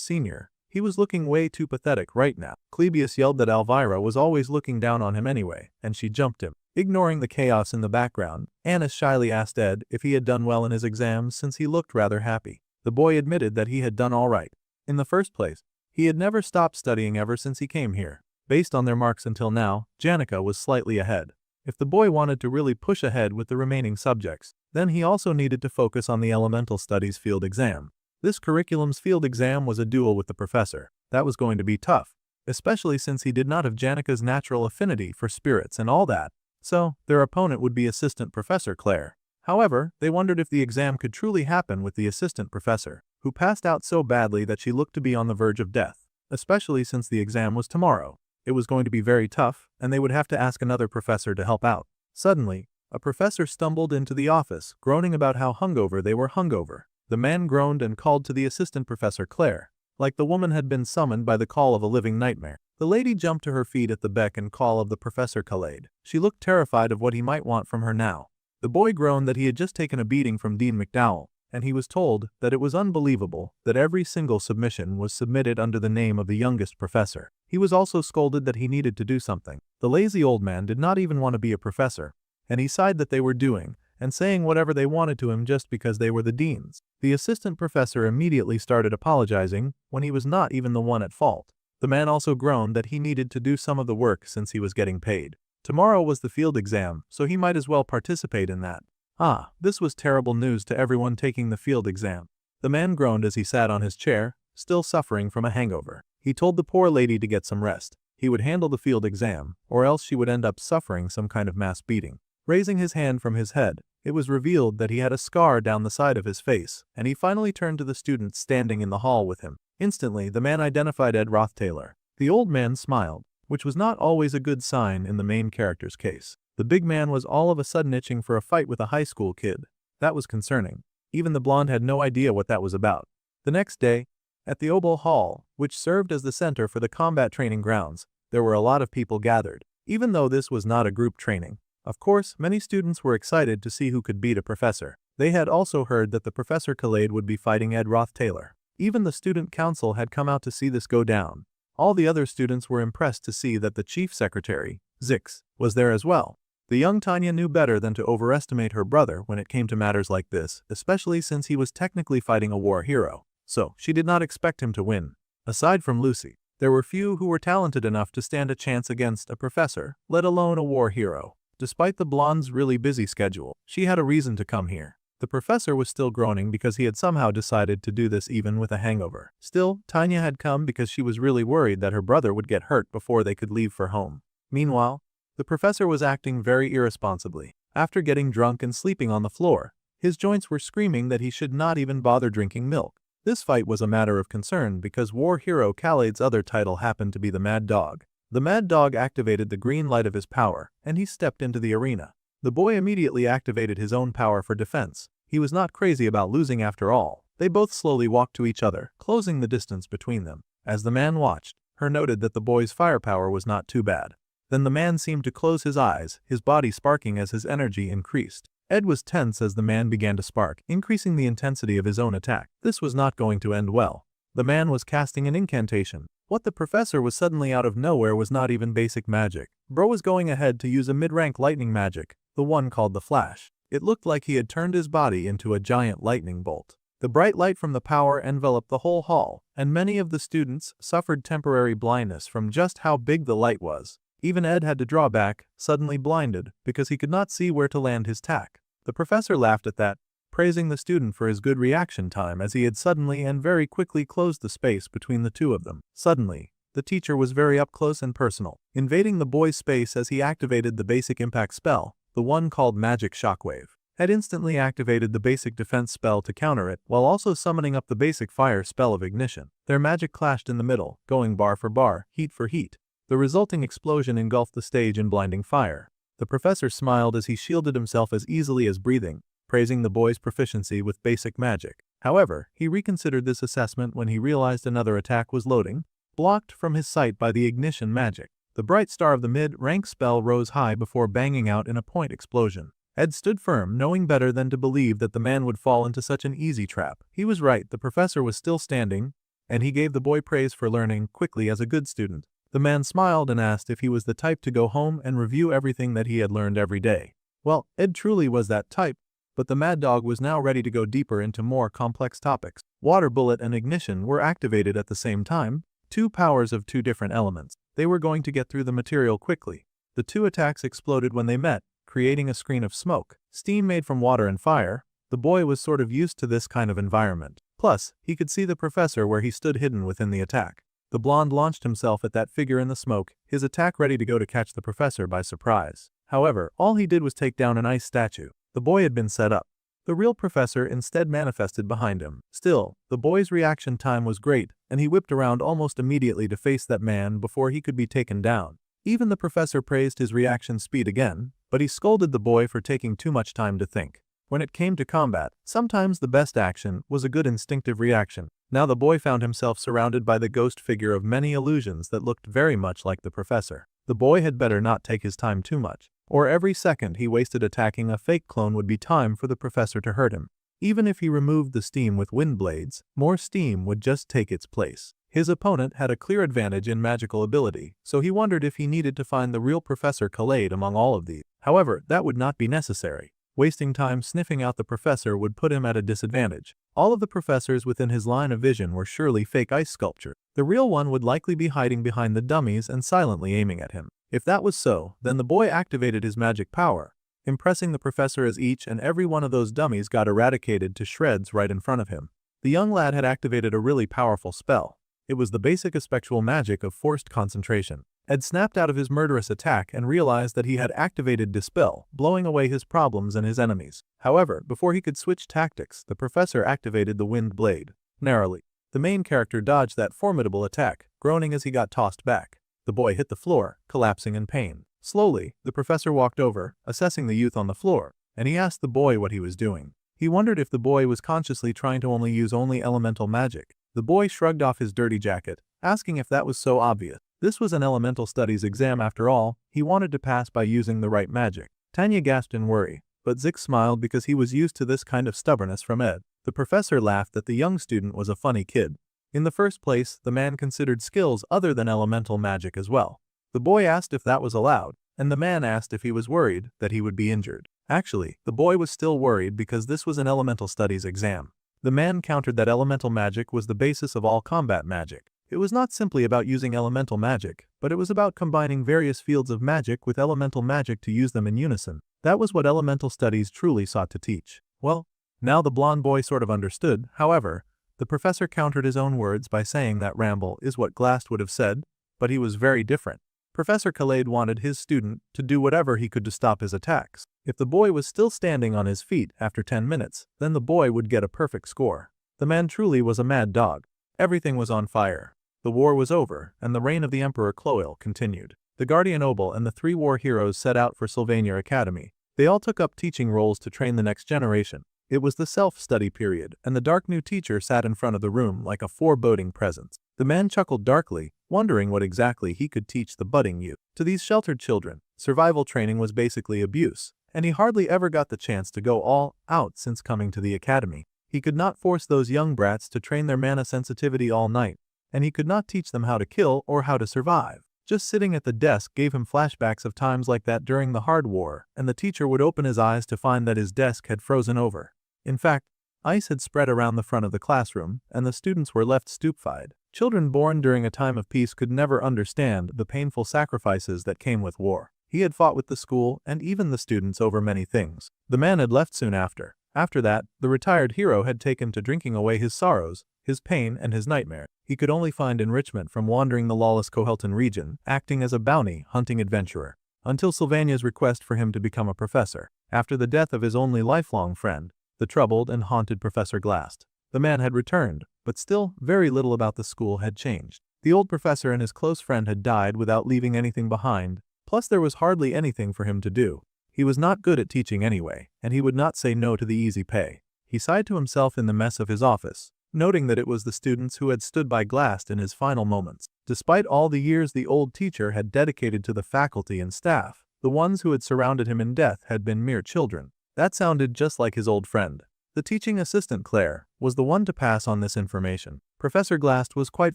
senior. He was looking way too pathetic right now. Clebius yelled that Elvira was always looking down on him anyway, and she jumped him. Ignoring the chaos in the background, Anis shyly asked Ed if he had done well in his exams since he looked rather happy. The boy admitted that he had done all right. In the first place, he had never stopped studying ever since he came here. Based on their marks until now, Janica was slightly ahead. If the boy wanted to really push ahead with the remaining subjects, then he also needed to focus on the elemental studies field exam. This curriculum's field exam was a duel with the professor. That was going to be tough, especially since he did not have Janica's natural affinity for spirits and all that. So, their opponent would be Assistant Professor Claire. However, they wondered if the exam could truly happen with the assistant professor, who passed out so badly that she looked to be on the verge of death, especially since the exam was tomorrow. It was going to be very tough, and they would have to ask another professor to help out. Suddenly, a professor stumbled into the office, groaning about how hungover they were hungover. The man groaned and called to the assistant Professor Claire, like the woman had been summoned by the call of a living nightmare. The lady jumped to her feet at the beck and call of the Professor Khaled. She looked terrified of what he might want from her now. The boy groaned that he had just taken a beating from Dean McDowell, and he was told that it was unbelievable that every single submission was submitted under the name of the youngest professor. He was also scolded that he needed to do something. The lazy old man did not even want to be a professor, and he sighed that they were doing and saying whatever they wanted to him just because they were the deans. The assistant professor immediately started apologizing when he was not even the one at fault. The man also groaned that he needed to do some of the work since he was getting paid. Tomorrow was the field exam, so he might as well participate in that. Ah, this was terrible news to everyone taking the field exam. The man groaned as he sat on his chair, still suffering from a hangover. He told the poor lady to get some rest. He would handle the field exam, or else she would end up suffering some kind of mass beating. Raising his hand from his head, it was revealed that he had a scar down the side of his face, and he finally turned to the students standing in the hall with him. Instantly, the man identified Ed Roth Taylor. The old man smiled, which was not always a good sign in the main character's case. The big man was all of a sudden itching for a fight with a high school kid. That was concerning. Even the blonde had no idea what that was about. The next day, at the Offles Hall, which served as the center for the combat training grounds, there were a lot of people gathered. Even though this was not a group training, of course, many students were excited to see who could beat a professor. They had also heard that the Professor Khaled would be fighting Ed Roth Taylor. Even the student council had come out to see this go down. All the other students were impressed to see that the chief secretary, Zix, was there as well. The young Tanya knew better than to overestimate her brother when it came to matters like this, especially since he was technically fighting a war hero. So, she did not expect him to win. Aside from Lucy, there were few who were talented enough to stand a chance against a professor, let alone a war hero. Despite the blonde's really busy schedule, she had a reason to come here. The professor was still groaning because he had somehow decided to do this even with a hangover. Still, Tanya had come because she was really worried that her brother would get hurt before they could leave for home. Meanwhile, the professor was acting very irresponsibly. After getting drunk and sleeping on the floor, his joints were screaming that he should not even bother drinking milk. This fight was a matter of concern because war hero Khaled's other title happened to be the Mad Dog. The Mad Dog activated the green light of his power, and he stepped into the arena. The boy immediately activated his own power for defense. He was not crazy about losing after all. They both slowly walked to each other, closing the distance between them. As the man watched, her noted that the boy's firepower was not too bad. Then the man seemed to close his eyes, his body sparking as his energy increased. Ed was tense as the man began to spark, increasing the intensity of his own attack. This was not going to end well. The man was casting an incantation. What the professor was suddenly out of nowhere was not even basic magic. Bro was going ahead to use a mid-rank lightning magic, the one called the Flash. It looked like he had turned his body into a giant lightning bolt. The bright light from the power enveloped the whole hall, and many of the students suffered temporary blindness from just how big the light was. Even Ed had to draw back, suddenly blinded, because he could not see where to land his tack. The professor laughed at that, praising the student for his good reaction time as he had suddenly and very quickly closed the space between the two of them. Suddenly, the teacher was very up close and personal, invading the boy's space as he activated the basic impact spell, the one called Magic Shockwave. Ed instantly activated the basic defense spell to counter it while also summoning up the basic fire spell of ignition. Their magic clashed in the middle, going bar for bar, heat for heat. The resulting explosion engulfed the stage in blinding fire. The professor smiled as he shielded himself as easily as breathing, praising the boy's proficiency with basic magic. However, he reconsidered this assessment when he realized another attack was loading, blocked from his sight by the ignition magic. The bright star of the mid-rank spell rose high before banging out in a point explosion. Ed stood firm, knowing better than to believe that the man would fall into such an easy trap. He was right, the professor was still standing, and he gave the boy praise for learning quickly as a good student. The man smiled and asked if he was the type to go home and review everything that he had learned every day. Well, Ed truly was that type, but the mad dog was now ready to go deeper into more complex topics. Water bullet and ignition were activated at the same time, two powers of two different elements. They were going to get through the material quickly. The two attacks exploded when they met, creating a screen of smoke, steam made from water and fire. The boy was sort of used to this kind of environment. Plus, he could see the professor where he stood hidden within the attack. The blonde launched himself at that figure in the smoke, his attack ready to go to catch the professor by surprise. However, all he did was take down an ice statue. The boy had been set up. The real professor instead manifested behind him. Still, the boy's reaction time was great, and he whipped around almost immediately to face that man before he could be taken down. Even the professor praised his reaction speed again, but he scolded the boy for taking too much time to think. When it came to combat, sometimes the best action was a good instinctive reaction. Now the boy found himself surrounded by the ghost figure of many illusions that looked very much like the professor. The boy had better not take his time too much, or every second he wasted attacking a fake clone would be time for the professor to hurt him. Even if he removed the steam with wind blades, more steam would just take its place. His opponent had a clear advantage in magical ability, so he wondered if he needed to find the real Professor Khaled among all of these. However, that would not be necessary. Wasting time sniffing out the professor would put him at a disadvantage. All of the professors within his line of vision were surely fake ice sculpture. The real one would likely be hiding behind the dummies and silently aiming at him. If that was so, then the boy activated his magic power, impressing the professor as each and every one of those dummies got eradicated to shreds right in front of him. The young lad had activated a really powerful spell. It was the basic effectual magic of forced concentration. Ed snapped out of his murderous attack and realized that he had activated Dispel, blowing away his problems and his enemies. However, before he could switch tactics, the professor activated the Wind Blade. Narrowly, the main character dodged that formidable attack, groaning as he got tossed back. The boy hit the floor, collapsing in pain. Slowly, the professor walked over, assessing the youth on the floor, and he asked the boy what he was doing. He wondered if the boy was consciously trying to use only elemental magic. The boy shrugged off his dirty jacket, asking if that was so obvious. This was an elemental studies exam after all. He wanted to pass by using the right magic. Tanya gasped in worry, but Zik smiled because he was used to this kind of stubbornness from Ed. The professor laughed that the young student was a funny kid. In the first place, the man considered skills other than elemental magic as well. The boy asked if that was allowed, and the man asked if he was worried that he would be injured. Actually, the boy was still worried because this was an elemental studies exam. The man countered that elemental magic was the basis of all combat magic. It was not simply about using elemental magic, but it was about combining various fields of magic with elemental magic to use them in unison. That was what elemental studies truly sought to teach. Well, now the blonde boy sort of understood. However, the professor countered his own words by saying that ramble is what Glass would have said, but he was very different. Professor Khaled wanted his student to do whatever he could to stop his attacks. If the boy was still standing on his feet after 10 minutes, then the boy would get a perfect score. The man truly was a mad dog. Everything was on fire. The war was over, and the reign of the Emperor Cloel continued. The Guardian Obel and the 3 war heroes set out for Sylvania Academy. They all took up teaching roles to train the next generation. It was the self-study period, and the dark new teacher sat in front of the room like a foreboding presence. The man chuckled darkly, wondering what exactly he could teach the budding youth. To these sheltered children, survival training was basically abuse, and he hardly ever got the chance to go all out since coming to the academy. He could not force those young brats to train their mana sensitivity all night, and he could not teach them how to kill or how to survive. Just sitting at the desk gave him flashbacks of times like that during the Hard War, and the teacher would open his eyes to find that his desk had frozen over. In fact, ice had spread around the front of the classroom, and the students were left stupefied. Children born during a time of peace could never understand the painful sacrifices that came with war. He had fought with the school and even the students over many things. The man had left soon after. After that, the retired hero had taken to drinking away his sorrows, his pain, and his nightmare. He could only find enrichment from wandering the lawless Kohelton region, acting as a bounty-hunting adventurer, until Sylvania's request for him to become a professor. After the death of his only lifelong friend, the troubled and haunted Professor Glass, the man had returned, but still, very little about the school had changed. The old professor and his close friend had died without leaving anything behind, plus there was hardly anything for him to do. He was not good at teaching anyway, and he would not say no to the easy pay. He sighed to himself in the mess of his office, noting that it was the students who had stood by Glass in his final moments. Despite all the years the old teacher had dedicated to the faculty and staff, the ones who had surrounded him in death had been mere children. That sounded just like his old friend. The teaching assistant, Claire, was the one to pass on this information. Professor Glass was quite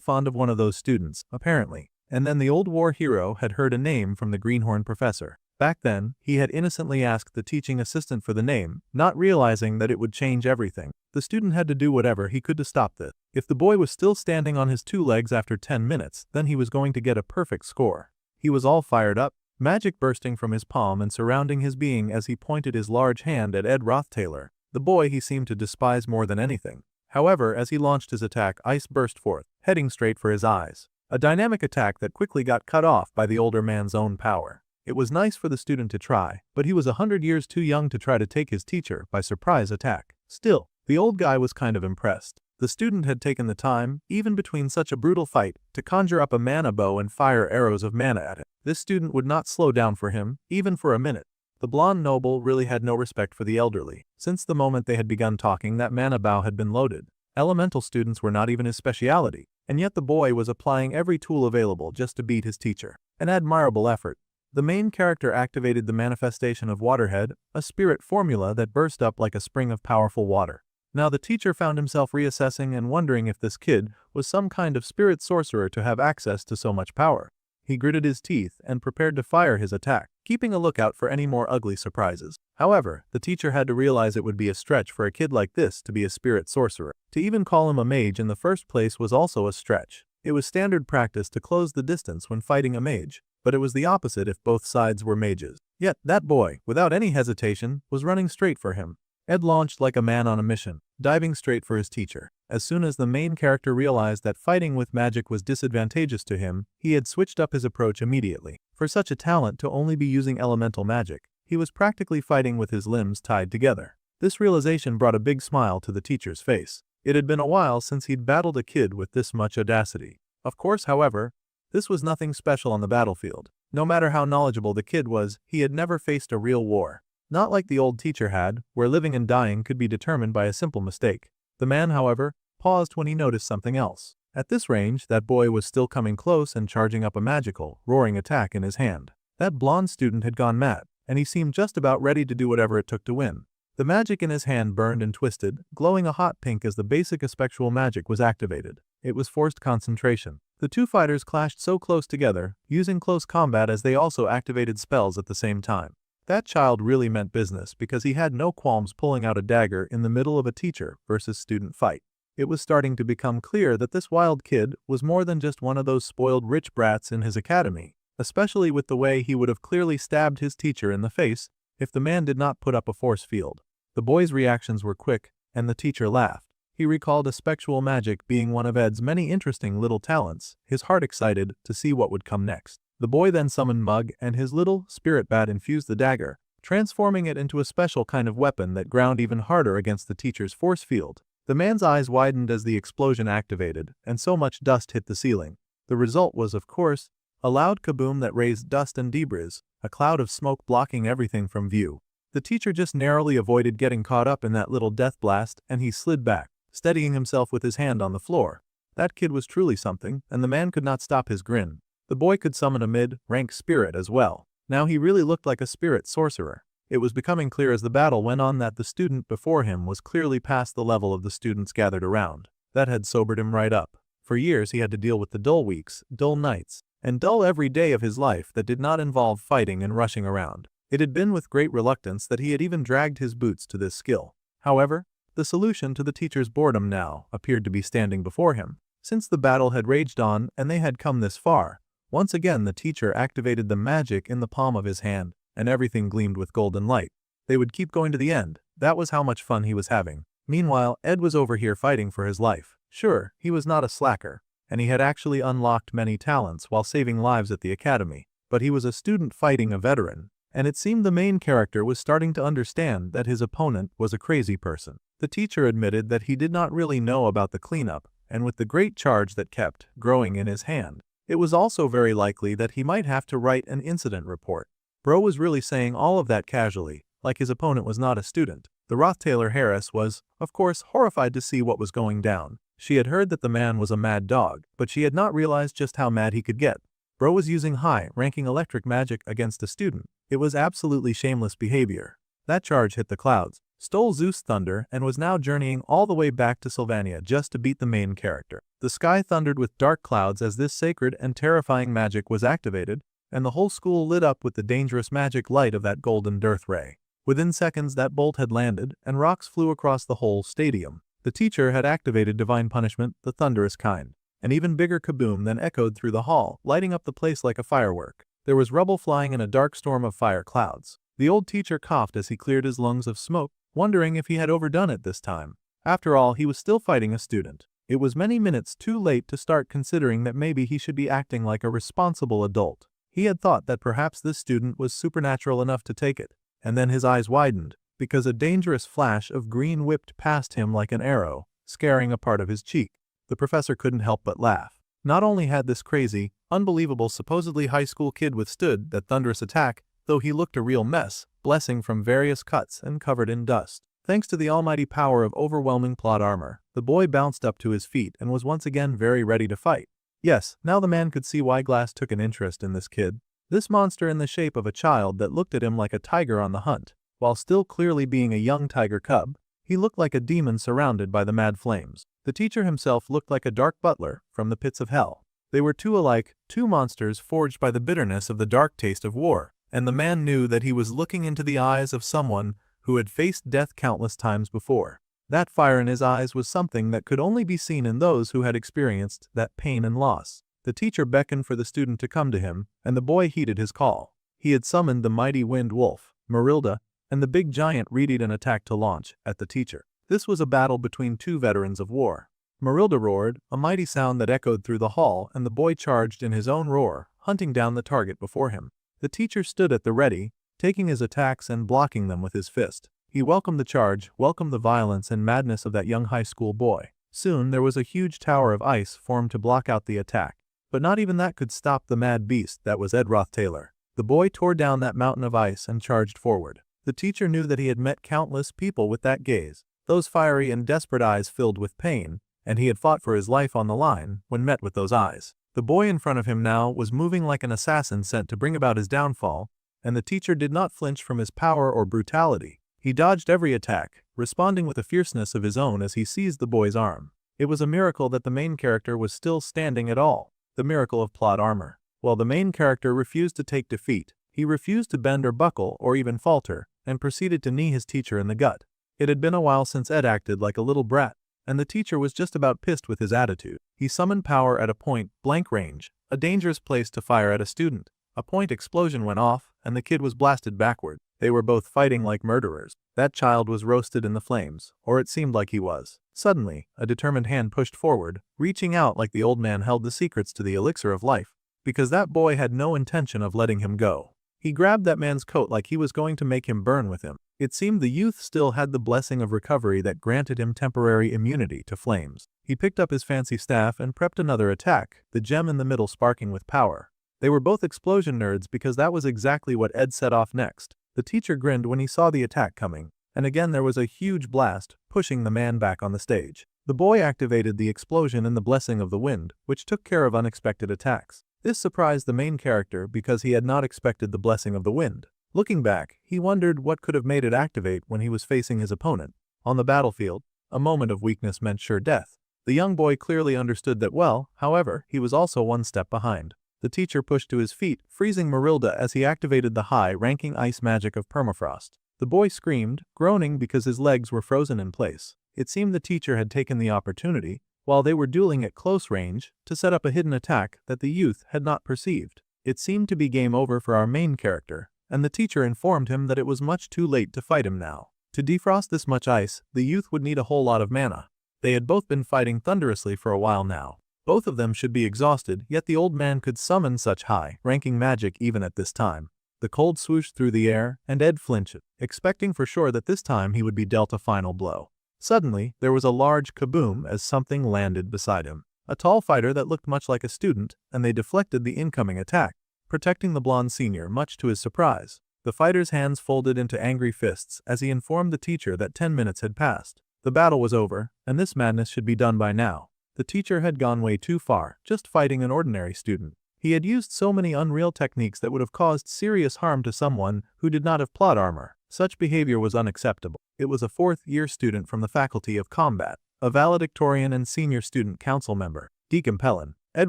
fond of one of those students, apparently, and then the old war hero had heard a name from the greenhorn professor. Back then, he had innocently asked the teaching assistant for the name, not realizing that it would change everything. The student had to do whatever he could to stop this. If the boy was still standing on his 2 legs after 10 minutes, then he was going to get a perfect score. He was all fired up, magic bursting from his palm and surrounding his being as he pointed his large hand at Ed Roth Taylor, the boy he seemed to despise more than anything. However, as he launched his attack, ice burst forth, heading straight for his eyes. A dynamic attack that quickly got cut off by the older man's own power. It was nice for the student to try, but he was 100 years too young to try to take his teacher by surprise attack. Still, the old guy was kind of impressed. The student had taken the time, even between such a brutal fight, to conjure up a mana bow and fire arrows of mana at it. This student would not slow down for him, even for a minute. The blonde noble really had no respect for the elderly. Since the moment they had begun talking, that mana bow had been loaded. Elemental students were not even his speciality, and yet the boy was applying every tool available just to beat his teacher. An admirable effort. The main character activated the manifestation of Waterhead, a spirit formula that burst up like a spring of powerful water. Now the teacher found himself reassessing and wondering if this kid was some kind of spirit sorcerer to have access to so much power. He gritted his teeth and prepared to fire his attack, keeping a lookout for any more ugly surprises. However, the teacher had to realize it would be a stretch for a kid like this to be a spirit sorcerer. To even call him a mage in the first place was also a stretch. It was standard practice to close the distance when fighting a mage, but it was the opposite if both sides were mages. Yet, that boy, without any hesitation, was running straight for him. Ed launched like a man on a mission, diving straight for his teacher. As soon as the main character realized that fighting with magic was disadvantageous to him, he had switched up his approach immediately. For such a talent to only be using elemental magic, he was practically fighting with his limbs tied together. This realization brought a big smile to the teacher's face. It had been a while since he'd battled a kid with this much audacity. Of course, however, this was nothing special on the battlefield. No matter how knowledgeable the kid was, he had never faced a real war. Not like the old teacher had, where living and dying could be determined by a simple mistake. The man, however, paused when he noticed something else. At this range, that boy was still coming close and charging up a magical, roaring attack in his hand. That blonde student had gone mad, and he seemed just about ready to do whatever it took to win. The magic in his hand burned and twisted, glowing a hot pink as the basic effectual magic was activated. It was forced concentration. The two fighters clashed so close together, using close combat as they also activated spells at the same time. That child really meant business because he had no qualms pulling out a dagger in the middle of a teacher versus student fight. It was starting to become clear that this wild kid was more than just one of those spoiled rich brats in his academy, especially with the way he would have clearly stabbed his teacher in the face if the man did not put up a force field. The boy's reactions were quick, and the teacher laughed. He recalled effectual magic being one of Ed's many interesting little talents, his heart excited to see what would come next. The boy then summoned Mug, and his little spirit bat infused the dagger, transforming it into a special kind of weapon that ground even harder against the teacher's force field. The man's eyes widened as the explosion activated, and so much dust hit the ceiling. The result was, of course, a loud kaboom that raised dust and debris, a cloud of smoke blocking everything from view. The teacher just narrowly avoided getting caught up in that little death blast, and he slid back, steadying himself with his hand on the floor. That kid was truly something, and the man could not stop his grin. The boy could summon a mid-rank spirit as well. Now he really looked like a spirit sorcerer. It was becoming clear as the battle went on that the student before him was clearly past the level of the students gathered around. That had sobered him right up. For years he had to deal with the dull weeks, dull nights, and dull every day of his life that did not involve fighting and rushing around. It had been with great reluctance that he had even dragged his boots to this skill. However, the solution to the teacher's boredom now appeared to be standing before him. Since the battle had raged on and they had come this far, once again the teacher activated the magic in the palm of his hand, and everything gleamed with golden light. They would keep going to the end. That was how much fun he was having. Meanwhile, Ed was over here fighting for his life. Sure, he was not a slacker, and he had actually unlocked many talents while saving lives at the academy, but he was a student fighting a veteran, and it seemed the main character was starting to understand that his opponent was a crazy person. The teacher admitted that he did not really know about the cleanup, and with the great charge that kept growing in his hand, it was also very likely that he might have to write an incident report. Bro was really saying all of that casually, like his opponent was not a student. The Roth Taylor Harris was, of course, horrified to see what was going down. She had heard that the man was a mad dog, but she had not realized just how mad he could get. Bro was using high-ranking electric magic against a student. It was absolutely shameless behavior. That charge hit the clouds, stole Zeus' thunder, and was now journeying all the way back to Sylvania just to beat the main character. The sky thundered with dark clouds as this sacred and terrifying magic was activated, and the whole school lit up with the dangerous magic light of that golden death ray. Within seconds that bolt had landed, and rocks flew across the whole stadium. The teacher had activated divine punishment, the thunderous kind. An even bigger kaboom then echoed through the hall, lighting up the place like a firework. There was rubble flying in a dark storm of fire clouds. The old teacher coughed as he cleared his lungs of smoke, wondering if he had overdone it this time. After all, he was still fighting a student. It was many minutes too late to start considering that maybe he should be acting like a responsible adult. He had thought that perhaps this student was supernatural enough to take it, and then his eyes widened, because a dangerous flash of green whipped past him like an arrow, scaring a part of his cheek. The professor couldn't help but laugh. Not only had this crazy, unbelievable supposedly high school kid withstood that thunderous attack, though he looked a real mess, blessing from various cuts and covered in dust. Thanks to the almighty power of overwhelming plot armor, the boy bounced up to his feet and was once again very ready to fight. Yes, now the man could see why Glass took an interest in this kid. This monster in the shape of a child that looked at him like a tiger on the hunt. While still clearly being a young tiger cub, he looked like a demon surrounded by the mad flames. The teacher himself looked like a dark butler from the pits of hell. They were two alike, two monsters forged by the bitterness of the dark taste of war, and the man knew that he was looking into the eyes of someone who had faced death countless times before. That fire in his eyes was something that could only be seen in those who had experienced that pain and loss. The teacher beckoned for the student to come to him, and the boy heeded his call. He had summoned the mighty wind wolf, Marilda, and the big giant readied an attack to launch at the teacher. This was a battle between two veterans of war. Marilda roared, a mighty sound that echoed through the hall, and the boy charged in his own roar, hunting down the target before him. The teacher stood at the ready, taking his attacks and blocking them with his fist. He welcomed the charge, welcomed the violence and madness of that young high school boy. Soon there was a huge tower of ice formed to block out the attack. But not even that could stop the mad beast that was Ed Roth Taylor. The boy tore down that mountain of ice and charged forward. The teacher knew that he had met countless people with that gaze, those fiery and desperate eyes filled with pain, and he had fought for his life on the line when met with those eyes. The boy in front of him now was moving like an assassin sent to bring about his downfall, and the teacher did not flinch from his power or brutality. He dodged every attack, responding with a fierceness of his own as he seized the boy's arm. It was a miracle that the main character was still standing at all. The miracle of plot armor. While the main character refused to take defeat, he refused to bend or buckle or even falter, and proceeded to knee his teacher in the gut. It had been a while since Ed acted like a little brat, and the teacher was just about pissed with his attitude. He summoned power at a point-blank range, a dangerous place to fire at a student. A point explosion went off, and the kid was blasted backward. They were both fighting like murderers. That child was roasted in the flames, or it seemed like he was. Suddenly, a determined hand pushed forward, reaching out like the old man held the secrets to the elixir of life, because that boy had no intention of letting him go. He grabbed that man's coat like he was going to make him burn with him. It seemed the youth still had the blessing of recovery that granted him temporary immunity to flames. He picked up his fancy staff and prepped another attack, the gem in the middle sparking with power. They were both explosion nerds because that was exactly what Ed set off next. The teacher grinned when he saw the attack coming, and again there was a huge blast, pushing the man back on the stage. The boy activated the explosion in the blessing of the wind, which took care of unexpected attacks. This surprised the main character because he had not expected the blessing of the wind. Looking back, he wondered what could have made it activate when he was facing his opponent. On the battlefield, a moment of weakness meant sure death. The young boy clearly understood that well, however, he was also one step behind. The teacher pushed to his feet, freezing Marilda as he activated the high-ranking ice magic of permafrost. The boy screamed, groaning because his legs were frozen in place. It seemed the teacher had taken the opportunity, while they were dueling at close range, to set up a hidden attack that the youth had not perceived. It seemed to be game over for our main character, and the teacher informed him that it was much too late to fight him now. To defrost this much ice, the youth would need a whole lot of mana. They had both been fighting thunderously for a while now. Both of them should be exhausted, yet the old man could summon such high-ranking magic even at this time. The cold swooshed through the air, and Ed flinched, expecting for sure that this time he would be dealt a final blow. Suddenly, there was a large kaboom as something landed beside him. A tall fighter that looked much like a student, and they deflected the incoming attack, protecting the blonde senior much to his surprise. The fighter's hands folded into angry fists as he informed the teacher that 10 minutes had passed. The battle was over, and this madness should be done by now. The teacher had gone way too far, just fighting an ordinary student. He had used so many unreal techniques that would have caused serious harm to someone who did not have plot armor. Such behavior was unacceptable. It was a fourth-year student from the Faculty of Combat, a valedictorian and senior student council member, Deacon Pellin. Ed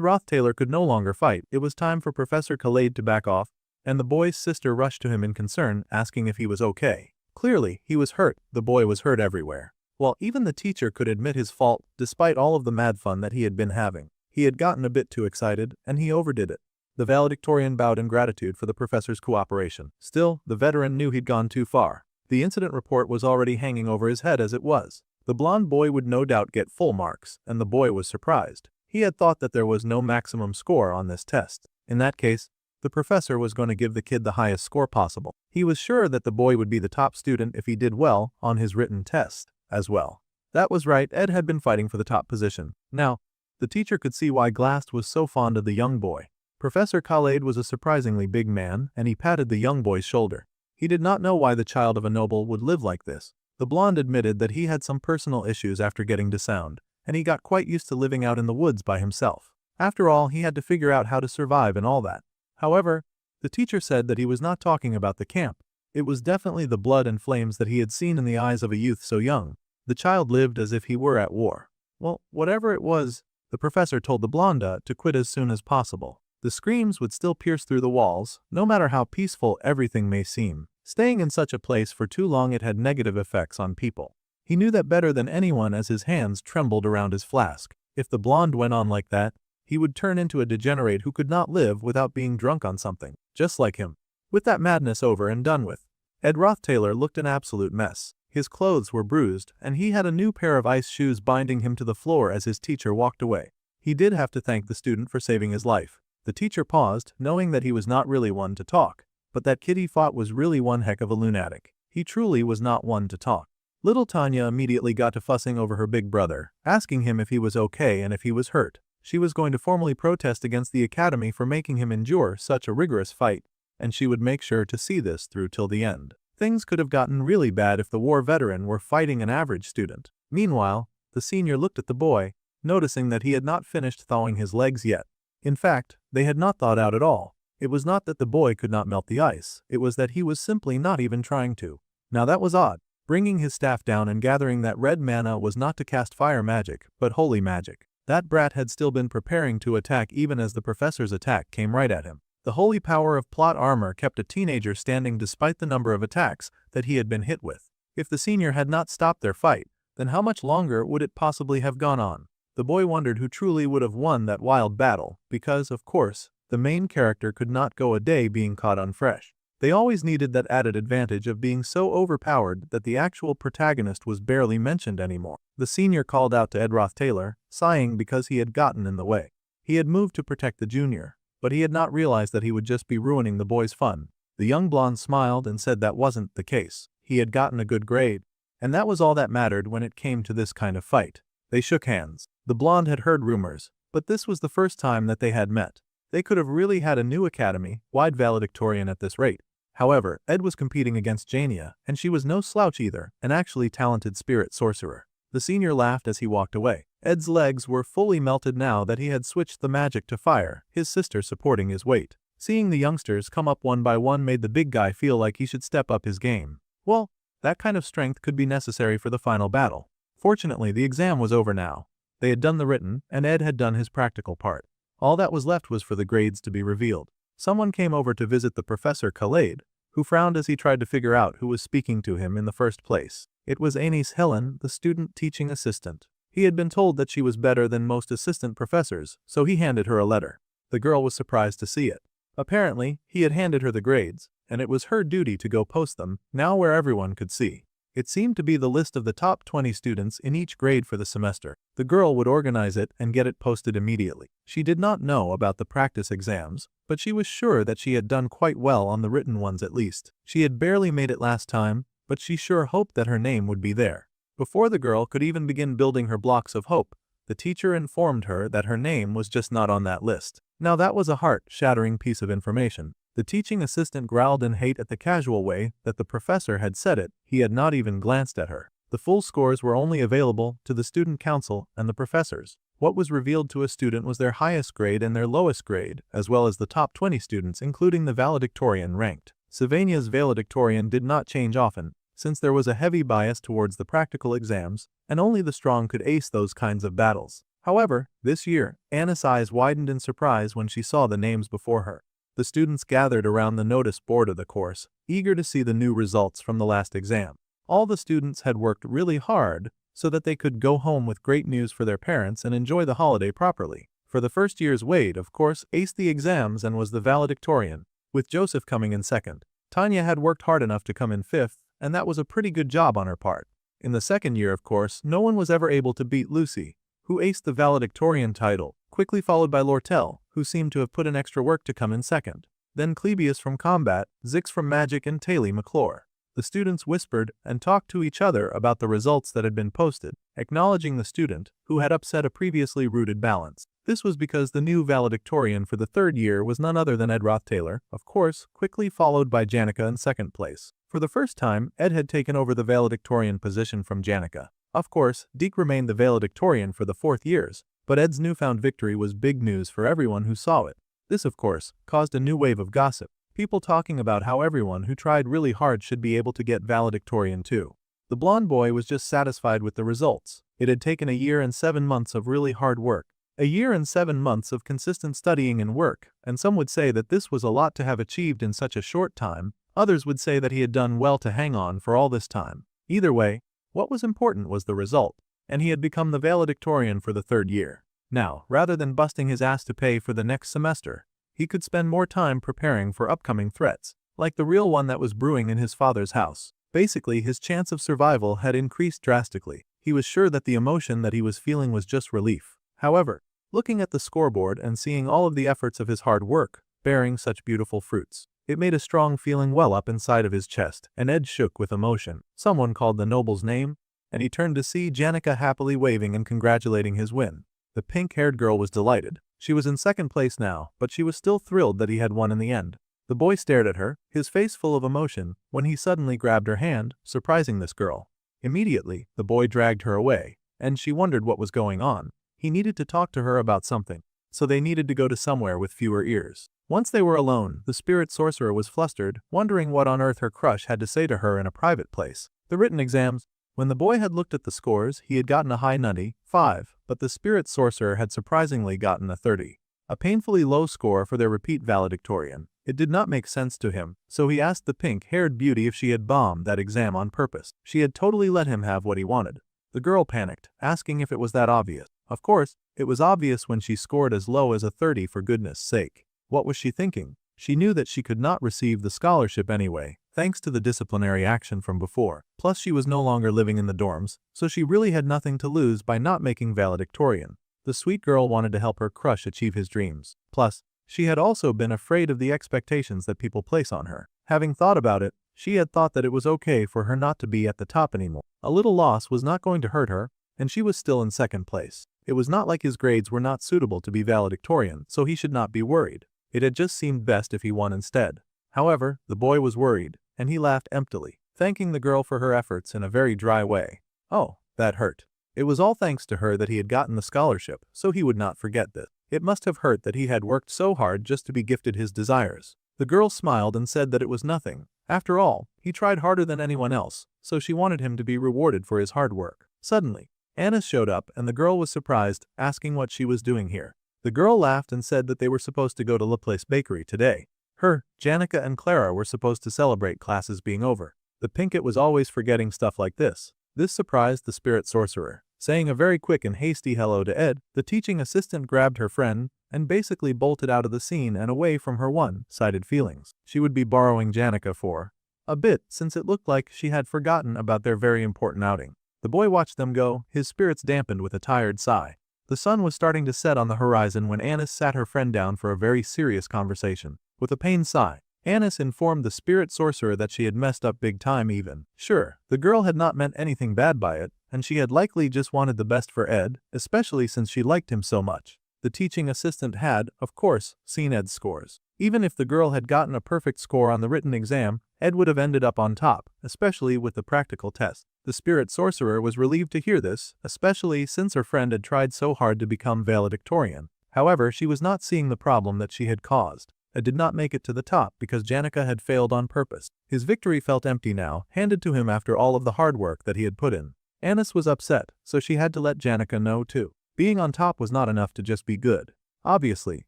Roth Taylor could no longer fight. It was time for Professor Khaled to back off, and the boy's sister rushed to him in concern, asking if he was okay. Clearly, he was hurt. The boy was hurt everywhere. While even the teacher could admit his fault, despite all of the mad fun that he had been having, he had gotten a bit too excited, and he overdid it. The valedictorian bowed in gratitude for the professor's cooperation. Still, the veteran knew he'd gone too far. The incident report was already hanging over his head as it was. The blonde boy would no doubt get full marks, and the boy was surprised. He had thought that there was no maximum score on this test. In that case, the professor was going to give the kid the highest score possible. He was sure that the boy would be the top student if he did well on his written test as well. That was right, Ed had been fighting for the top position. Now, the teacher could see why Glass was so fond of the young boy. Professor Khaled was a surprisingly big man, and he patted the young boy's shoulder. He did not know why the child of a noble would live like this. The blonde admitted that he had some personal issues after getting to Sound, and he got quite used to living out in the woods by himself. After all, he had to figure out how to survive and all that. However, the teacher said that he was not talking about the camp. It was definitely the blood and flames that he had seen in the eyes of a youth so young. The child lived as if he were at war. Well, whatever it was, the professor told the blonde to quit as soon as possible. The screams would still pierce through the walls, no matter how peaceful everything may seem. Staying in such a place for too long, it had negative effects on people. He knew that better than anyone as his hands trembled around his flask. If the blonde went on like that, he would turn into a degenerate who could not live without being drunk on something, just like him. With that madness over and done with, Ed Roth Taylor looked an absolute mess. His clothes were bruised, and he had a new pair of ice shoes binding him to the floor as his teacher walked away. He did have to thank the student for saving his life. The teacher paused, knowing that he was not really one to talk, but that kid he fought was really one heck of a lunatic. He truly was not one to talk. Little Tanya immediately got to fussing over her big brother, asking him if he was okay and if he was hurt. She was going to formally protest against the academy for making him endure such a rigorous fight, and she would make sure to see this through till the end. Things could have gotten really bad if the war veteran were fighting an average student. Meanwhile, the senior looked at the boy, noticing that he had not finished thawing his legs yet. In fact, they had not thawed out at all. It was not that the boy could not melt the ice, it was that he was simply not even trying to. Now that was odd. Bringing his staff down and gathering that red mana was not to cast fire magic, but holy magic. That brat had still been preparing to attack even as the professor's attack came right at him. The holy power of plot armor kept a teenager standing despite the number of attacks that he had been hit with. If the senior had not stopped their fight, then how much longer would it possibly have gone on? The boy wondered who truly would have won that wild battle, because, of course, the main character could not go a day being caught unfresh. They always needed that added advantage of being so overpowered that the actual protagonist was barely mentioned anymore. The senior called out to Ed Roth Taylor, sighing because he had gotten in the way. He had moved to protect the junior, but he had not realized that he would just be ruining the boy's fun. The young blonde smiled and said that wasn't the case. He had gotten a good grade, and that was all that mattered when it came to this kind of fight. They shook hands. The blonde had heard rumors, but this was the first time that they had met. They could have really had a new academy-wide valedictorian at this rate. However, Ed was competing against Janica, and she was no slouch either, an actually talented spirit sorcerer. The senior laughed as he walked away. Ed's legs were fully melted now that he had switched the magic to fire, his sister supporting his weight. Seeing the youngsters come up one by one made the big guy feel like he should step up his game. Well, that kind of strength could be necessary for the final battle. Fortunately, the exam was over now. They had done the written, and Ed had done his practical part. All that was left was for the grades to be revealed. Someone came over to visit the Professor Khaled, who frowned as he tried to figure out who was speaking to him in the first place. It was Ani's Helen, the student teaching assistant. He had been told that she was better than most assistant professors, so he handed her a letter. The girl was surprised to see it. Apparently, he had handed her the grades, and it was her duty to go post them, now where everyone could see. It seemed to be the list of the top 20 students in each grade for the semester. The girl would organize it and get it posted immediately. She did not know about the practice exams, but she was sure that she had done quite well on the written ones at least. She had barely made it last time, but she sure hoped that her name would be there. Before the girl could even begin building her blocks of hope, the teacher informed her that her name was just not on that list. Now that was a heart-shattering piece of information. The teaching assistant growled in hate at the casual way that the professor had said it. He had not even glanced at her. The full scores were only available to the student council and the professors. What was revealed to a student was their highest grade and their lowest grade, as well as the top 20 students including the valedictorian ranked. Sylvania's valedictorian did not change often, since there was a heavy bias towards the practical exams, and only the strong could ace those kinds of battles. However, this year, Anna's eyes widened in surprise when she saw the names before her. The students gathered around the notice board of the course, eager to see the new results from the last exam. All the students had worked really hard so that they could go home with great news for their parents and enjoy the holiday properly. For the first year's Wade, of course, aced the exams and was the valedictorian, with Joseph coming in second. Tanya had worked hard enough to come in fifth, and that was a pretty good job on her part. In the second year, of course, no one was ever able to beat Lucy, who aced the valedictorian title, quickly followed by Lortell, who seemed to have put in extra work to come in second. Then Clebius from Combat, Zix from Magic, and Taylor McClure. The students whispered and talked to each other about the results that had been posted, acknowledging the student who had upset a previously rooted balance. This was because the new valedictorian for the third year was none other than Ed Roth Taylor, of course, quickly followed by Janica in second place. For the first time, Ed had taken over the valedictorian position from Janica. Of course, Deke remained the valedictorian for the 4th years, but Ed's newfound victory was big news for everyone who saw it. This, of course, caused a new wave of gossip, people talking about how everyone who tried really hard should be able to get valedictorian too. The blonde boy was just satisfied with the results. It had taken a year and 7 months of really hard work. A year and 7 months of consistent studying and work, and some would say that this was a lot to have achieved in such a short time. Others would say that he had done well to hang on for all this time. Either way, what was important was the result, and he had become the valedictorian for the 3rd year. Now, rather than busting his ass to pay for the next semester, he could spend more time preparing for upcoming threats, like the real one that was brewing in his father's house. Basically, his chance of survival had increased drastically. He was sure that the emotion that he was feeling was just relief. However, looking at the scoreboard and seeing all of the efforts of his hard work bearing such beautiful fruits, it made a strong feeling well up inside of his chest, and Ed shook with emotion. Someone called the noble's name, and he turned to see Janica happily waving and congratulating his win. The pink-haired girl was delighted. She was in second place now, but she was still thrilled that he had won in the end. The boy stared at her, his face full of emotion, when he suddenly grabbed her hand, surprising this girl. Immediately, the boy dragged her away, and she wondered what was going on. He needed to talk to her about something, so they needed to go to somewhere with fewer ears. Once they were alone, the spirit sorcerer was flustered, wondering what on earth her crush had to say to her in a private place. The written exams. When the boy had looked at the scores, he had gotten a high 95, but the spirit sorcerer had surprisingly gotten a 30. A painfully low score for their repeat valedictorian. It did not make sense to him, so he asked the pink-haired beauty if she had bombed that exam on purpose. She had totally let him have what he wanted. The girl panicked, asking if it was that obvious. Of course, it was obvious when she scored as low as a 30 for goodness sake. What was she thinking? She knew that she could not receive the scholarship anyway, thanks to the disciplinary action from before. Plus she was no longer living in the dorms, so she really had nothing to lose by not making valedictorian. The sweet girl wanted to help her crush achieve his dreams. Plus, she had also been afraid of the expectations that people place on her. Having thought about it, she had thought that it was okay for her not to be at the top anymore. A little loss was not going to hurt her, and she was still in second place. It was not like his grades were not suitable to be valedictorian, so he should not be worried. It had just seemed best if he won instead. However, the boy was worried, and he laughed emptily, thanking the girl for her efforts in a very dry way. Oh, that hurt. It was all thanks to her that he had gotten the scholarship, so he would not forget this. It must have hurt that he had worked so hard just to be gifted his desires. The girl smiled and said that it was nothing. After all, he tried harder than anyone else, so she wanted him to be rewarded for his hard work. Suddenly, Annis showed up and the girl was surprised, asking what she was doing here. The girl laughed and said that they were supposed to go to La Place Bakery today. Her, Janica and Clara were supposed to celebrate classes being over. The Pinkett was always forgetting stuff like this. This surprised the spirit sorcerer. Saying a very quick and hasty hello to Ed, the teaching assistant grabbed her friend and basically bolted out of the scene and away from her one-sided feelings. She would be borrowing Janica for a bit, since it looked like she had forgotten about their very important outing. The boy watched them go, his spirits dampened with a tired sigh. The sun was starting to set on the horizon when Annis sat her friend down for a very serious conversation. With a pained sigh, Annis informed the spirit sorcerer that she had messed up big time even. Sure, the girl had not meant anything bad by it, and she had likely just wanted the best for Ed, especially since she liked him so much. The teaching assistant had, of course, seen Ed's scores. Even if the girl had gotten a perfect score on the written exam, Ed would have ended up on top, especially with the practical test. The spirit sorcerer was relieved to hear this, especially since her friend had tried so hard to become valedictorian. However, she was not seeing the problem that she had caused. Ed did not make it to the top because Janica had failed on purpose. His victory felt empty now, handed to him after all of the hard work that he had put in. Annis was upset, so she had to let Janica know too. Being on top was not enough to just be good. Obviously,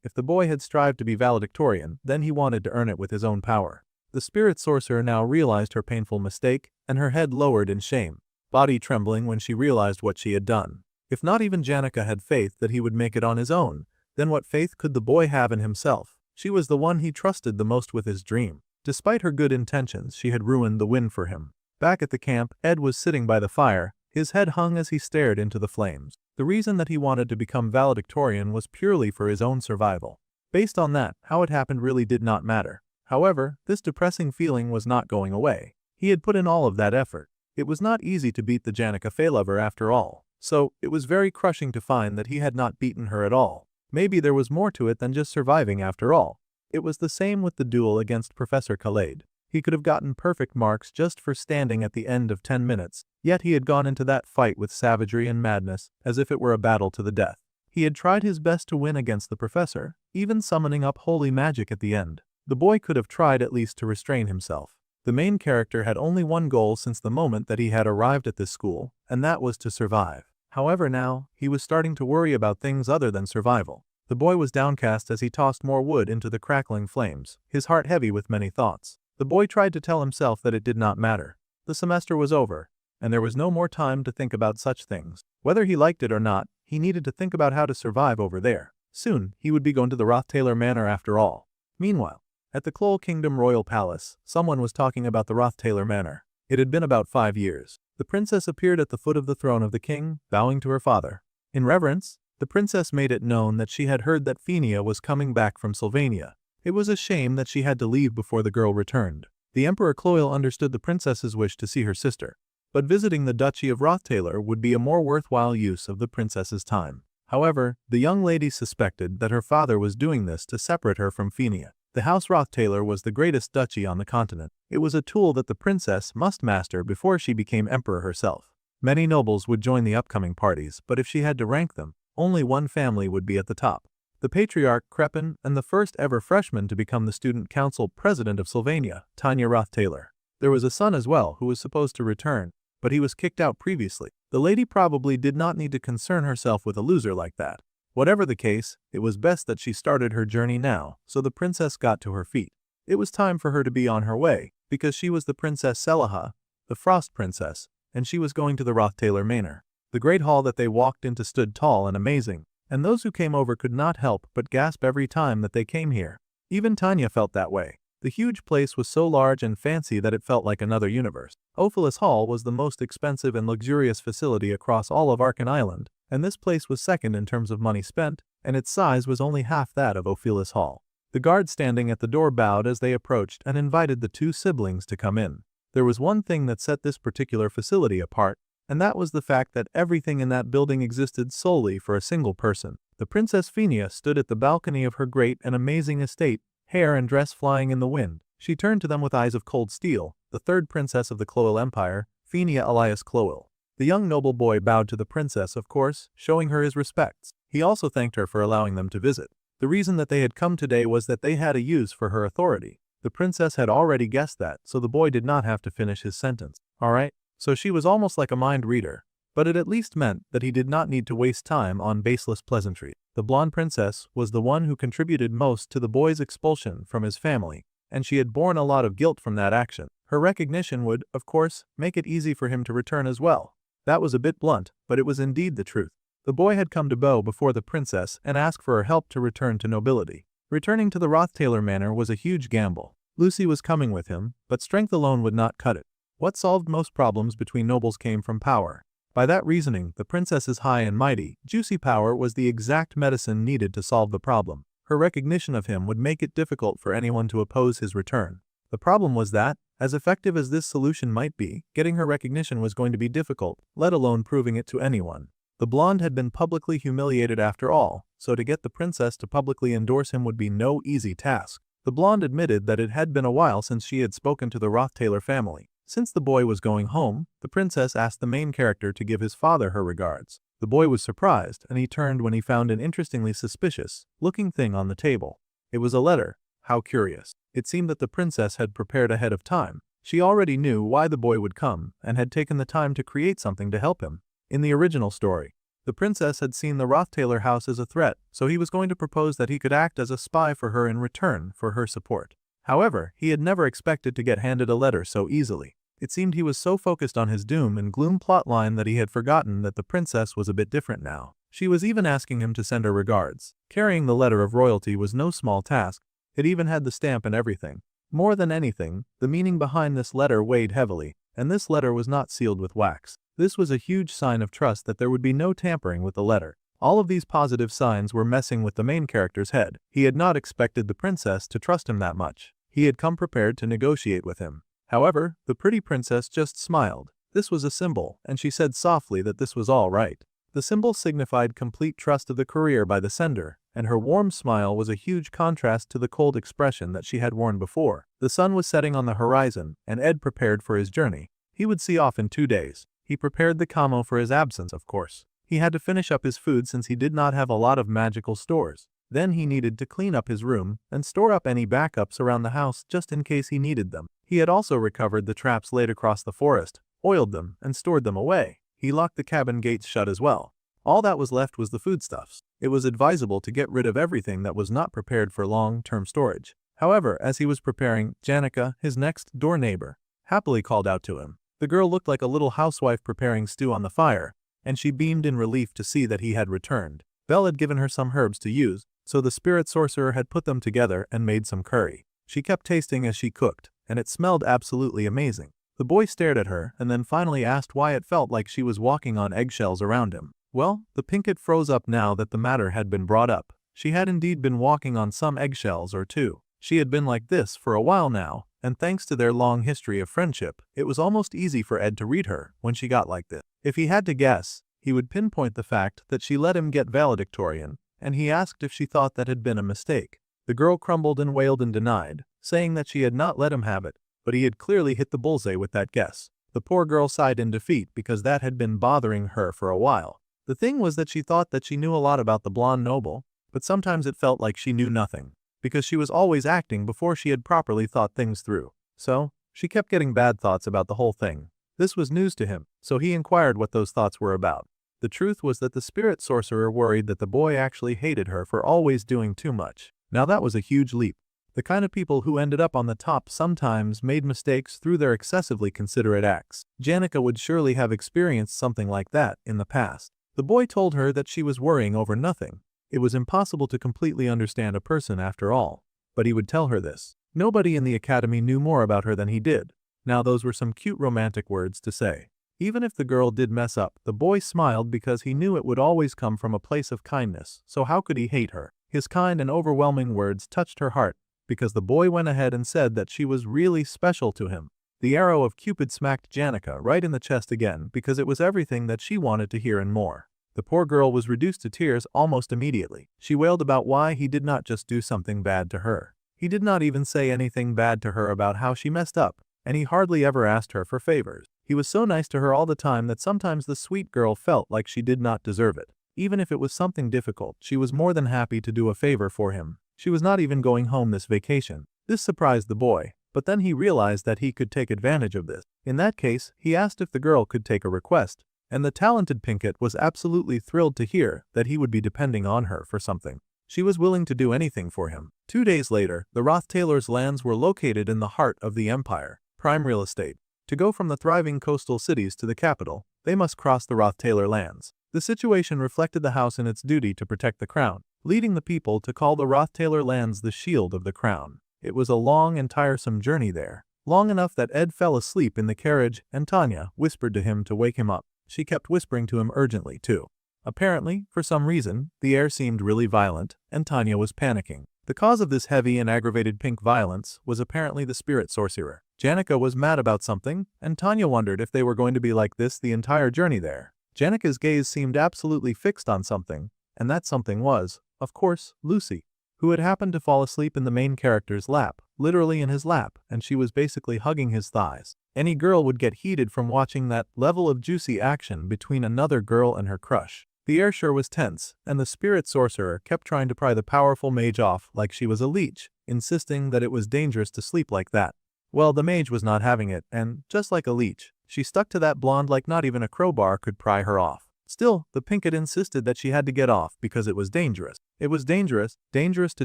if the boy had strived to be valedictorian, then he wanted to earn it with his own power. The spirit sorcerer now realized her painful mistake, and her head lowered in shame, body trembling when she realized what she had done. If not even Janica had faith that he would make it on his own, then what faith could the boy have in himself? She was the one he trusted the most with his dream. Despite her good intentions, she had ruined the win for him. Back at the camp, Ed was sitting by the fire, his head hung as he stared into the flames. The reason that he wanted to become valedictorian was purely for his own survival. Based on that, how it happened really did not matter. However, this depressing feeling was not going away. He had put in all of that effort. It was not easy to beat the Janica Faylover after all, so it was very crushing to find that he had not beaten her at all. Maybe there was more to it than just surviving after all. It was the same with the duel against Professor Khaled. He could have gotten perfect marks just for standing at the end of 10 minutes, yet he had gone into that fight with savagery and madness, as if it were a battle to the death. He had tried his best to win against the professor, even summoning up holy magic at the end. The boy could have tried at least to restrain himself. The main character had only one goal since the moment that he had arrived at this school, and that was to survive. However now, he was starting to worry about things other than survival. The boy was downcast as he tossed more wood into the crackling flames, his heart heavy with many thoughts. The boy tried to tell himself that it did not matter. The semester was over, and there was no more time to think about such things. Whether he liked it or not, he needed to think about how to survive over there. Soon, he would be going to the Roth Taylor Manor after all. Meanwhile, at the Kloll Kingdom Royal Palace, someone was talking about the Roth Taylor Manor. It had been about 5 years. The princess appeared at the foot of the throne of the king, bowing to her father. In reverence, the princess made it known that she had heard that Fiona was coming back from Sylvania. It was a shame that she had to leave before the girl returned. The Emperor Cloyle understood the princess's wish to see her sister, but visiting the Duchy of Roth Taylor would be a more worthwhile use of the princess's time. However, the young lady suspected that her father was doing this to separate her from Fiona. The House Roth Taylor was the greatest duchy on the continent. It was a tool that the princess must master before she became emperor herself. Many nobles would join the upcoming parties, but if she had to rank them, only one family would be at the top. The patriarch Crepin and the first ever freshman to become the student council president of Sylvania, Tanya Roth Taylor. There was a son as well who was supposed to return, but he was kicked out previously. The lady probably did not need to concern herself with a loser like that. Whatever the case, it was best that she started her journey now, so the princess got to her feet. It was time for her to be on her way, because she was the Princess Selaha, the Frost Princess, and she was going to the Roth Taylor Manor. The great hall that they walked into stood tall and amazing, and those who came over could not help but gasp every time that they came here. Even Tanya felt that way. The huge place was so large and fancy that it felt like another universe. Offles Hall was the most expensive and luxurious facility across all of Arkan Island, and this place was second in terms of money spent, and its size was only half that of Offles Hall. The guard standing at the door bowed as they approached and invited the two siblings to come in. There was one thing that set this particular facility apart, and that was the fact that everything in that building existed solely for a single person. The Princess Fiona stood at the balcony of her great and amazing estate, hair and dress flying in the wind. She turned to them with eyes of cold steel, the third princess of the Cloel Empire, Phinia alias Cloel. The young noble boy bowed to the princess, of course, showing her his respects. He also thanked her for allowing them to visit. The reason that they had come today was that they had a use for her authority. The princess had already guessed that, so the boy did not have to finish his sentence. Alright, so she was almost like a mind reader. But it at least meant that he did not need to waste time on baseless pleasantries. The blonde princess was the one who contributed most to the boy's expulsion from his family, and she had borne a lot of guilt from that action. Her recognition would, of course, make it easy for him to return as well. That was a bit blunt, but it was indeed the truth. The boy had come to bow before the princess and ask for her help to return to nobility. Returning to the Roth Taylor manor was a huge gamble. Lucy was coming with him, but strength alone would not cut it. What solved most problems between nobles came from power. By that reasoning, the princess's high and mighty, juicy power was the exact medicine needed to solve the problem. Her recognition of him would make it difficult for anyone to oppose his return. The problem was that, as effective as this solution might be, getting her recognition was going to be difficult, let alone proving it to anyone. The blonde had been publicly humiliated after all, so to get the princess to publicly endorse him would be no easy task. The blonde admitted that it had been a while since she had spoken to the Roth Taylor family. Since the boy was going home, the princess asked the main character to give his father her regards. The boy was surprised, and he turned when he found an interestingly suspicious-looking thing on the table. It was a letter. How curious. It seemed that the princess had prepared ahead of time. She already knew why the boy would come, and had taken the time to create something to help him. In the original story, the princess had seen the Roth Taylor house as a threat, so he was going to propose that he could act as a spy for her in return for her support. However, he had never expected to get handed a letter so easily. It seemed he was so focused on his doom and gloom plotline that he had forgotten that the princess was a bit different now. She was even asking him to send her regards. Carrying the letter of royalty was no small task. It even had the stamp and everything. More than anything, the meaning behind this letter weighed heavily, and this letter was not sealed with wax. This was a huge sign of trust that there would be no tampering with the letter. All of these positive signs were messing with the main character's head. He had not expected the princess to trust him that much. He had come prepared to negotiate with him. However, the pretty princess just smiled. This was a symbol, and she said softly that this was all right. The symbol signified complete trust of the courier by the sender, and her warm smile was a huge contrast to the cold expression that she had worn before. The sun was setting on the horizon, and Ed prepared for his journey. He would see off in 2 days. He prepared the camo for his absence, of course. He had to finish up his food since he did not have a lot of magical stores. Then he needed to clean up his room and store up any backups around the house just in case he needed them. He had also recovered the traps laid across the forest, oiled them, and stored them away. He locked the cabin gates shut as well. All that was left was the foodstuffs. It was advisable to get rid of everything that was not prepared for long-term storage. However, as he was preparing, Janica, his next-door neighbor, happily called out to him. The girl looked like a little housewife preparing stew on the fire, and she beamed in relief to see that he had returned. Belle had given her some herbs to use, so the spirit sorcerer had put them together and made some curry. She kept tasting as she cooked, and it smelled absolutely amazing. The boy stared at her and then finally asked why it felt like she was walking on eggshells around him. Well, the Pinkett froze up now that the matter had been brought up. She had indeed been walking on some eggshells or two. She had been like this for a while now, and thanks to their long history of friendship, it was almost easy for Ed to read her when she got like this. If he had to guess, he would pinpoint the fact that she let him get valedictorian, and he asked if she thought that had been a mistake. The girl crumbled and wailed and denied, saying that she had not let him have it, but he had clearly hit the bullseye with that guess. The poor girl sighed in defeat because that had been bothering her for a while. The thing was that she thought that she knew a lot about the blonde noble, but sometimes it felt like she knew nothing, because she was always acting before she had properly thought things through. So, she kept getting bad thoughts about the whole thing. This was news to him, so he inquired what those thoughts were about. The truth was that the spirit sorcerer worried that the boy actually hated her for always doing too much. Now that was a huge leap. The kind of people who ended up on the top sometimes made mistakes through their excessively considerate acts. Janica would surely have experienced something like that in the past. The boy told her that she was worrying over nothing. It was impossible to completely understand a person after all. But he would tell her this. Nobody in the academy knew more about her than he did. Now those were some cute romantic words to say. Even if the girl did mess up, the boy smiled because he knew it would always come from a place of kindness, so how could he hate her? His kind and overwhelming words touched her heart, because the boy went ahead and said that she was really special to him. The arrow of Cupid smacked Janica right in the chest again because it was everything that she wanted to hear and more. The poor girl was reduced to tears almost immediately. She wailed about why he did not just do something bad to her. He did not even say anything bad to her about how she messed up, and he hardly ever asked her for favors. He was so nice to her all the time that sometimes the sweet girl felt like she did not deserve it. Even if it was something difficult, she was more than happy to do a favor for him. She was not even going home this vacation. This surprised the boy, but then he realized that he could take advantage of this. In that case, he asked if the girl could take a request, and the talented Pinkett was absolutely thrilled to hear that he would be depending on her for something. She was willing to do anything for him. 2 days later, the Roth Taylors' lands were located in the heart of the empire, prime real estate. To go from the thriving coastal cities to the capital, they must cross the Roth Taylor lands. The situation reflected the house in its duty to protect the crown, leading the people to call the Roth Taylor lands the shield of the crown. It was a long and tiresome journey there, long enough that Ed fell asleep in the carriage and Tanya whispered to him to wake him up. She kept whispering to him urgently too. Apparently, for some reason, the air seemed really violent, and Tanya was panicking. The cause of this heavy and aggravated pink violence was apparently the spirit sorcerer. Janica was mad about something, and Tanya wondered if they were going to be like this the entire journey there. Janica's gaze seemed absolutely fixed on something, and that something was, of course, Lucy, who had happened to fall asleep in the main character's lap, literally in his lap, and she was basically hugging his thighs. Any girl would get heated from watching that level of juicy action between another girl and her crush. The air sure was tense, and the spirit sorcerer kept trying to pry the powerful mage off like she was a leech, insisting that it was dangerous to sleep like that. Well, the mage was not having it, and, just like a leech, she stuck to that blonde like not even a crowbar could pry her off. Still, the Pinkett insisted that she had to get off because it was dangerous. It was dangerous to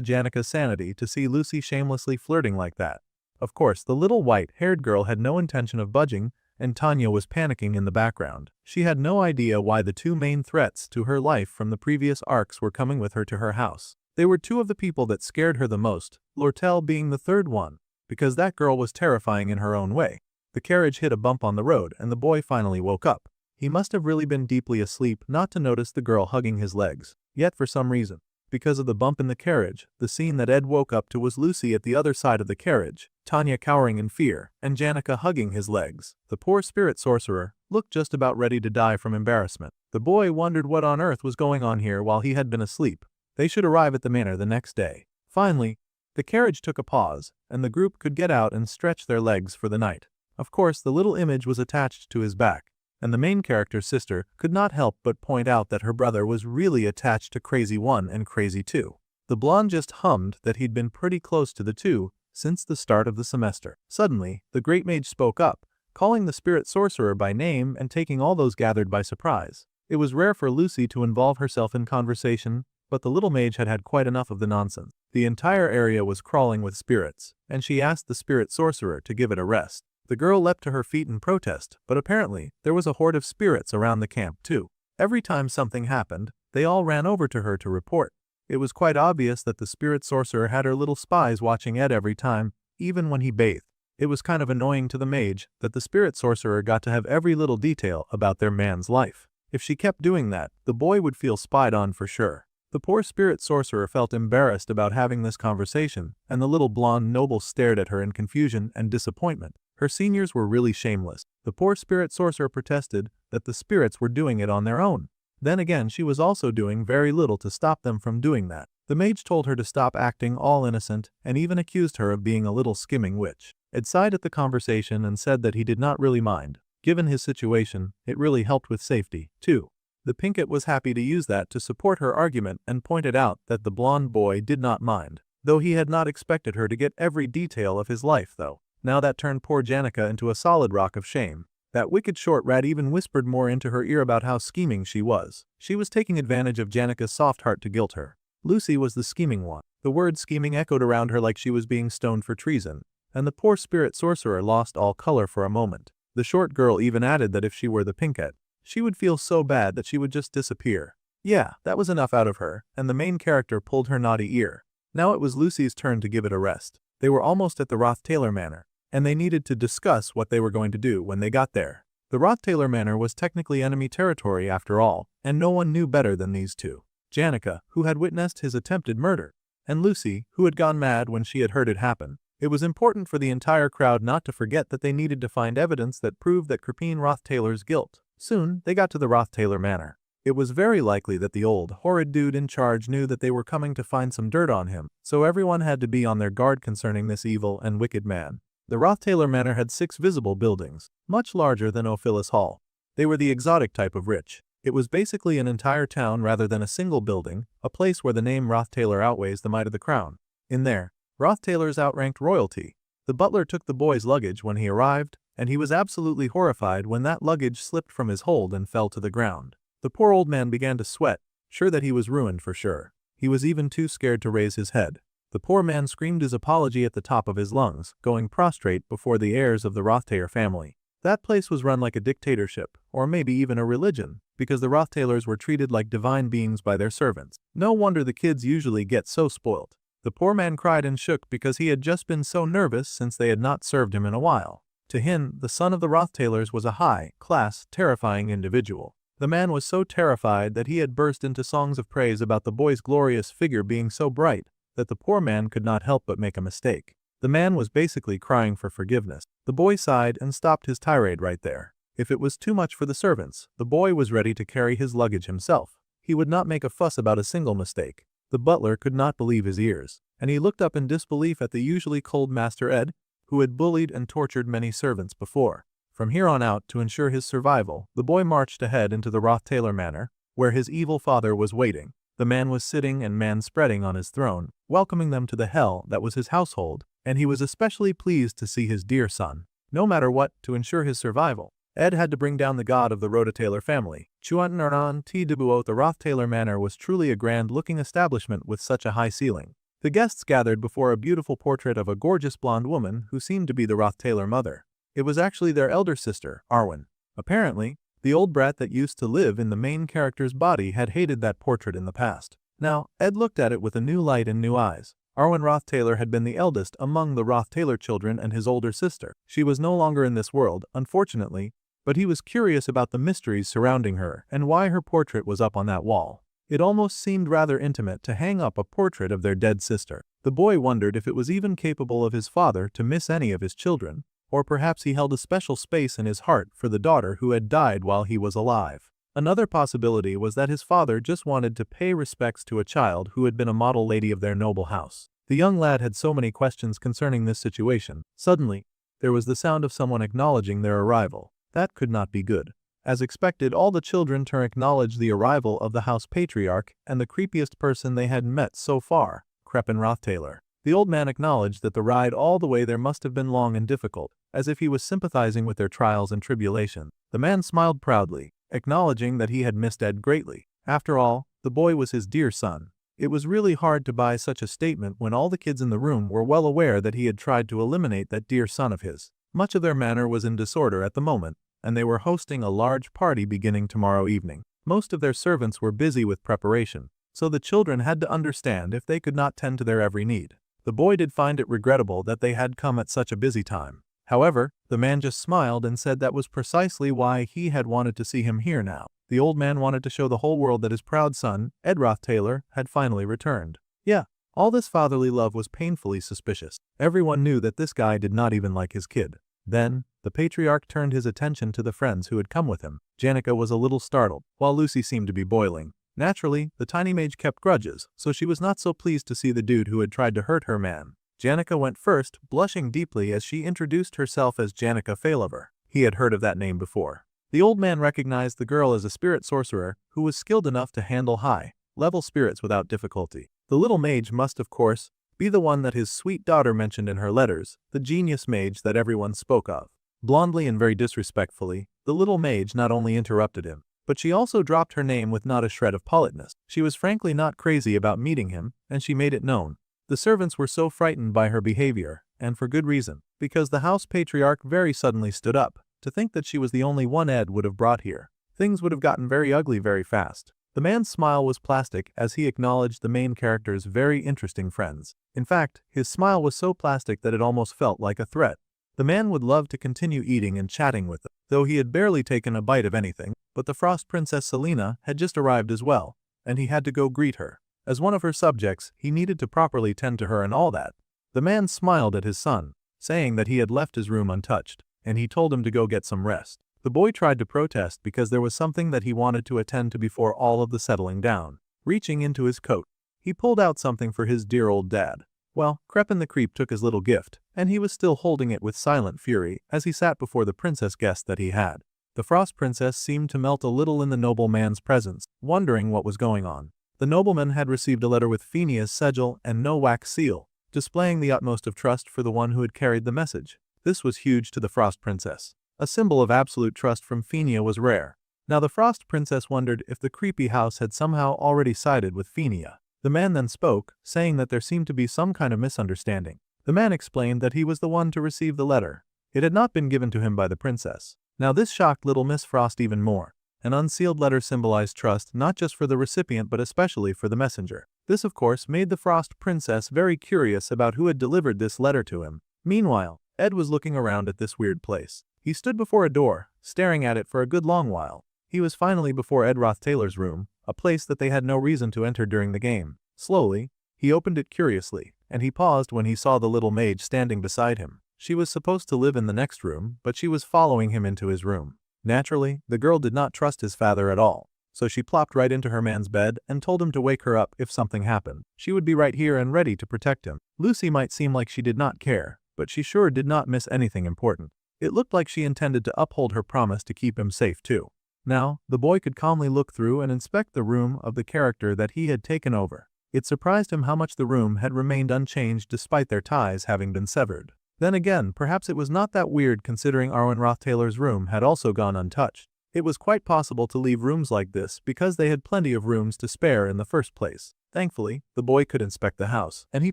Janica's sanity to see Lucy shamelessly flirting like that. Of course, the little white-haired girl had no intention of budging, and Tanya was panicking in the background. She had no idea why the two main threats to her life from the previous arcs were coming with her to her house. They were two of the people that scared her the most, Lortell being the third one, because that girl was terrifying in her own way. The carriage hit a bump on the road and the boy finally woke up. He must have really been deeply asleep not to notice the girl hugging his legs. Yet for some reason, because of the bump in the carriage, the scene that Ed woke up to was Lucy at the other side of the carriage, Tanya cowering in fear, and Janica hugging his legs. The poor spirit sorcerer looked just about ready to die from embarrassment. The boy wondered what on earth was going on here while he had been asleep. They should arrive at the manor the next day. Finally, the carriage took a pause, and the group could get out and stretch their legs for the night. Of course, the little image was attached to his back, and the main character's sister could not help but point out that her brother was really attached to Crazy 1 and Crazy 2. The blonde just hummed that he'd been pretty close to the two since the start of the semester. Suddenly, the great mage spoke up, calling the spirit sorcerer by name and taking all those gathered by surprise. It was rare for Lucy to involve herself in conversation, but the little mage had had quite enough of the nonsense. The entire area was crawling with spirits, and she asked the spirit sorcerer to give it a rest. The girl leapt to her feet in protest, but apparently, there was a horde of spirits around the camp too. Every time something happened, they all ran over to her to report. It was quite obvious that the spirit sorcerer had her little spies watching Ed every time, even when he bathed. It was kind of annoying to the mage that the spirit sorcerer got to have every little detail about their man's life. If she kept doing that, the boy would feel spied on for sure. The poor spirit sorcerer felt embarrassed about having this conversation, and the little blonde noble stared at her in confusion and disappointment. Her seniors were really shameless. The poor spirit sorcerer protested that the spirits were doing it on their own. Then again, she was also doing very little to stop them from doing that. The mage told her to stop acting all innocent and even accused her of being a little skimming witch. Ed sighed at the conversation and said that he did not really mind. Given his situation, it really helped with safety, too. The Pinkett was happy to use that to support her argument and pointed out that the blonde boy did not mind, though he had not expected her to get every detail of his life though. Now that turned poor Janica into a solid rock of shame. That wicked short rat even whispered more into her ear about how scheming she was. She was taking advantage of Janica's soft heart to guilt her. Lucy was the scheming one. The word scheming echoed around her like she was being stoned for treason, and the poor spirit sorcerer lost all color for a moment. The short girl even added that if she were the Pinkett, she would feel so bad that she would just disappear. Yeah, that was enough out of her, and the main character pulled her naughty ear. Now it was Lucy's turn to give it a rest. They were almost at the Roth Taylor Manor, and they needed to discuss what they were going to do when they got there. The Roth Taylor Manor was technically enemy territory after all, and no one knew better than these two. Janica, who had witnessed his attempted murder, and Lucy, who had gone mad when she had heard it happen. It was important for the entire crowd not to forget that they needed to find evidence that proved that Kripine Roth Taylor's guilt. Soon, they got to the Roth Taylor Manor. It was very likely that the old, horrid dude in charge knew that they were coming to find some dirt on him, so everyone had to be on their guard concerning this evil and wicked man. The Roth Taylor Manor had 6 visible buildings, much larger than Offles Hall. They were the exotic type of rich. It was basically an entire town rather than a single building, a place where the name Roth Taylor outweighs the might of the crown. In there, Roth Taylors outranked royalty. The butler took the boy's luggage when he arrived, and he was absolutely horrified when that luggage slipped from his hold and fell to the ground. The poor old man began to sweat, sure that he was ruined for sure. He was even too scared to raise his head. The poor man screamed his apology at the top of his lungs, going prostrate before the heirs of the Roth Taylor family. That place was run like a dictatorship, or maybe even a religion, because the Roth Taylors were treated like divine beings by their servants. No wonder the kids usually get so spoiled. The poor man cried and shook because he had just been so nervous since they had not served him in a while. To him, the son of the Roth Taylors was a high-class, terrifying individual. The man was so terrified that he had burst into songs of praise about the boy's glorious figure being so bright that the poor man could not help but make a mistake. The man was basically crying for forgiveness. The boy sighed and stopped his tirade right there. If it was too much for the servants, the boy was ready to carry his luggage himself. He would not make a fuss about a single mistake. The butler could not believe his ears, and he looked up in disbelief at the usually cold Master Ed, who had bullied and tortured many servants before. From here on out, to ensure his survival, the boy marched ahead into the Roth Taylor Manor, where his evil father was waiting. The man was sitting and man-spreading on his throne, welcoming them to the hell that was his household, and he was especially pleased to see his dear son. No matter what, to ensure his survival, Ed had to bring down the god of the Roth Taylor family. Chuantaran T. Debuot. The Roth Taylor Manor was truly a grand-looking establishment with such a high ceiling. The guests gathered before a beautiful portrait of a gorgeous blonde woman who seemed to be the Roth Taylor mother. It was actually their elder sister, Arwen. Apparently, the old brat that used to live in the main character's body had hated that portrait in the past. Now, Ed looked at it with a new light and new eyes. Arwen Roth Taylor had been the eldest among the Roth Taylor children and his older sister. She was no longer in this world, unfortunately, but he was curious about the mysteries surrounding her and why her portrait was up on that wall. It almost seemed rather intimate to hang up a portrait of their dead sister. The boy wondered if it was even capable of his father to miss any of his children, or perhaps he held a special space in his heart for the daughter who had died while he was alive. Another possibility was that his father just wanted to pay respects to a child who had been a model lady of their noble house. The young lad had so many questions concerning this situation. Suddenly, there was the sound of someone acknowledging their arrival. That could not be good. As expected, all the children turned to acknowledge the arrival of the house patriarch and the creepiest person they had met so far, Crepin Roth Taylor. The old man acknowledged that the ride all the way there must have been long and difficult, as if he was sympathizing with their trials and tribulation. The man smiled proudly, acknowledging that he had missed Ed greatly. After all, the boy was his dear son. It was really hard to buy such a statement when all the kids in the room were well aware that he had tried to eliminate that dear son of his. Much of their manor was in disorder at the moment, and they were hosting a large party beginning tomorrow evening. Most of their servants were busy with preparation, so the children had to understand if they could not tend to their every need. The boy did find it regrettable that they had come at such a busy time. However, the man just smiled and said that was precisely why he had wanted to see him here now. The old man wanted to show the whole world that his proud son, Ed Roth Taylor, had finally returned. Yeah, all this fatherly love was painfully suspicious. Everyone knew that this guy did not even like his kid. Then, the patriarch turned his attention to the friends who had come with him. Janica was a little startled, while Lucy seemed to be boiling. Naturally, the tiny mage kept grudges, so she was not so pleased to see the dude who had tried to hurt her man. Janica went first, blushing deeply as she introduced herself as Janica Failover. He had heard of that name before. The old man recognized the girl as a spirit sorcerer who was skilled enough to handle high-level spirits without difficulty. The little mage must, of course, be the one that his sweet daughter mentioned in her letters, the genius mage that everyone spoke of. Blondly and very disrespectfully, the little mage not only interrupted him, but she also dropped her name with not a shred of politeness. She was frankly not crazy about meeting him, and she made it known. The servants were so frightened by her behavior, and for good reason, because the house patriarch very suddenly stood up. To think that she was the only one Ed would have brought here. Things would have gotten very ugly very fast. The man's smile was plastic as he acknowledged the main character's very interesting friends. In fact, his smile was so plastic that it almost felt like a threat. The man would love to continue eating and chatting with them, though he had barely taken a bite of anything, but the Frost Princess Selena had just arrived as well, and he had to go greet her. As one of her subjects, he needed to properly tend to her and all that. The man smiled at his son, saying that he had left his room untouched, and he told him to go get some rest. The boy tried to protest because there was something that he wanted to attend to before all of the settling down. Reaching into his coat, he pulled out something for his dear old dad. Well, Crepin the Creep took his little gift, and he was still holding it with silent fury as he sat before the princess guest that he had. The Frost Princess seemed to melt a little in the nobleman's presence, wondering what was going on. The nobleman had received a letter with Phinea's sigil and no wax seal, displaying the utmost of trust for the one who had carried the message. This was huge to the Frost Princess. A symbol of absolute trust from Phinia was rare. Now the Frost Princess wondered if the creepy house had somehow already sided with Phinia. The man then spoke, saying that there seemed to be some kind of misunderstanding. The man explained that he was the one to receive the letter. It had not been given to him by the princess. Now this shocked little Miss Frost even more. An unsealed letter symbolized trust not just for the recipient but especially for the messenger. This of course made the Frost Princess very curious about who had delivered this letter to him. Meanwhile, Ed was looking around at this weird place. He stood before a door, staring at it for a good long while. He was finally before Ed Roth Taylor's room, a place that they had no reason to enter during the game. Slowly, he opened it curiously, and he paused when he saw the little maid standing beside him. She was supposed to live in the next room, but she was following him into his room. Naturally, the girl did not trust his father at all, so she plopped right into her man's bed and told him to wake her up if something happened. She would be right here and ready to protect him. Lucy might seem like she did not care, but she sure did not miss anything important. It looked like she intended to uphold her promise to keep him safe too. Now, the boy could calmly look through and inspect the room of the character that he had taken over. It surprised him how much the room had remained unchanged despite their ties having been severed. Then again, perhaps it was not that weird considering Arwen Roth Taylor's room had also gone untouched. It was quite possible to leave rooms like this because they had plenty of rooms to spare in the first place. Thankfully, the boy could inspect the house, and he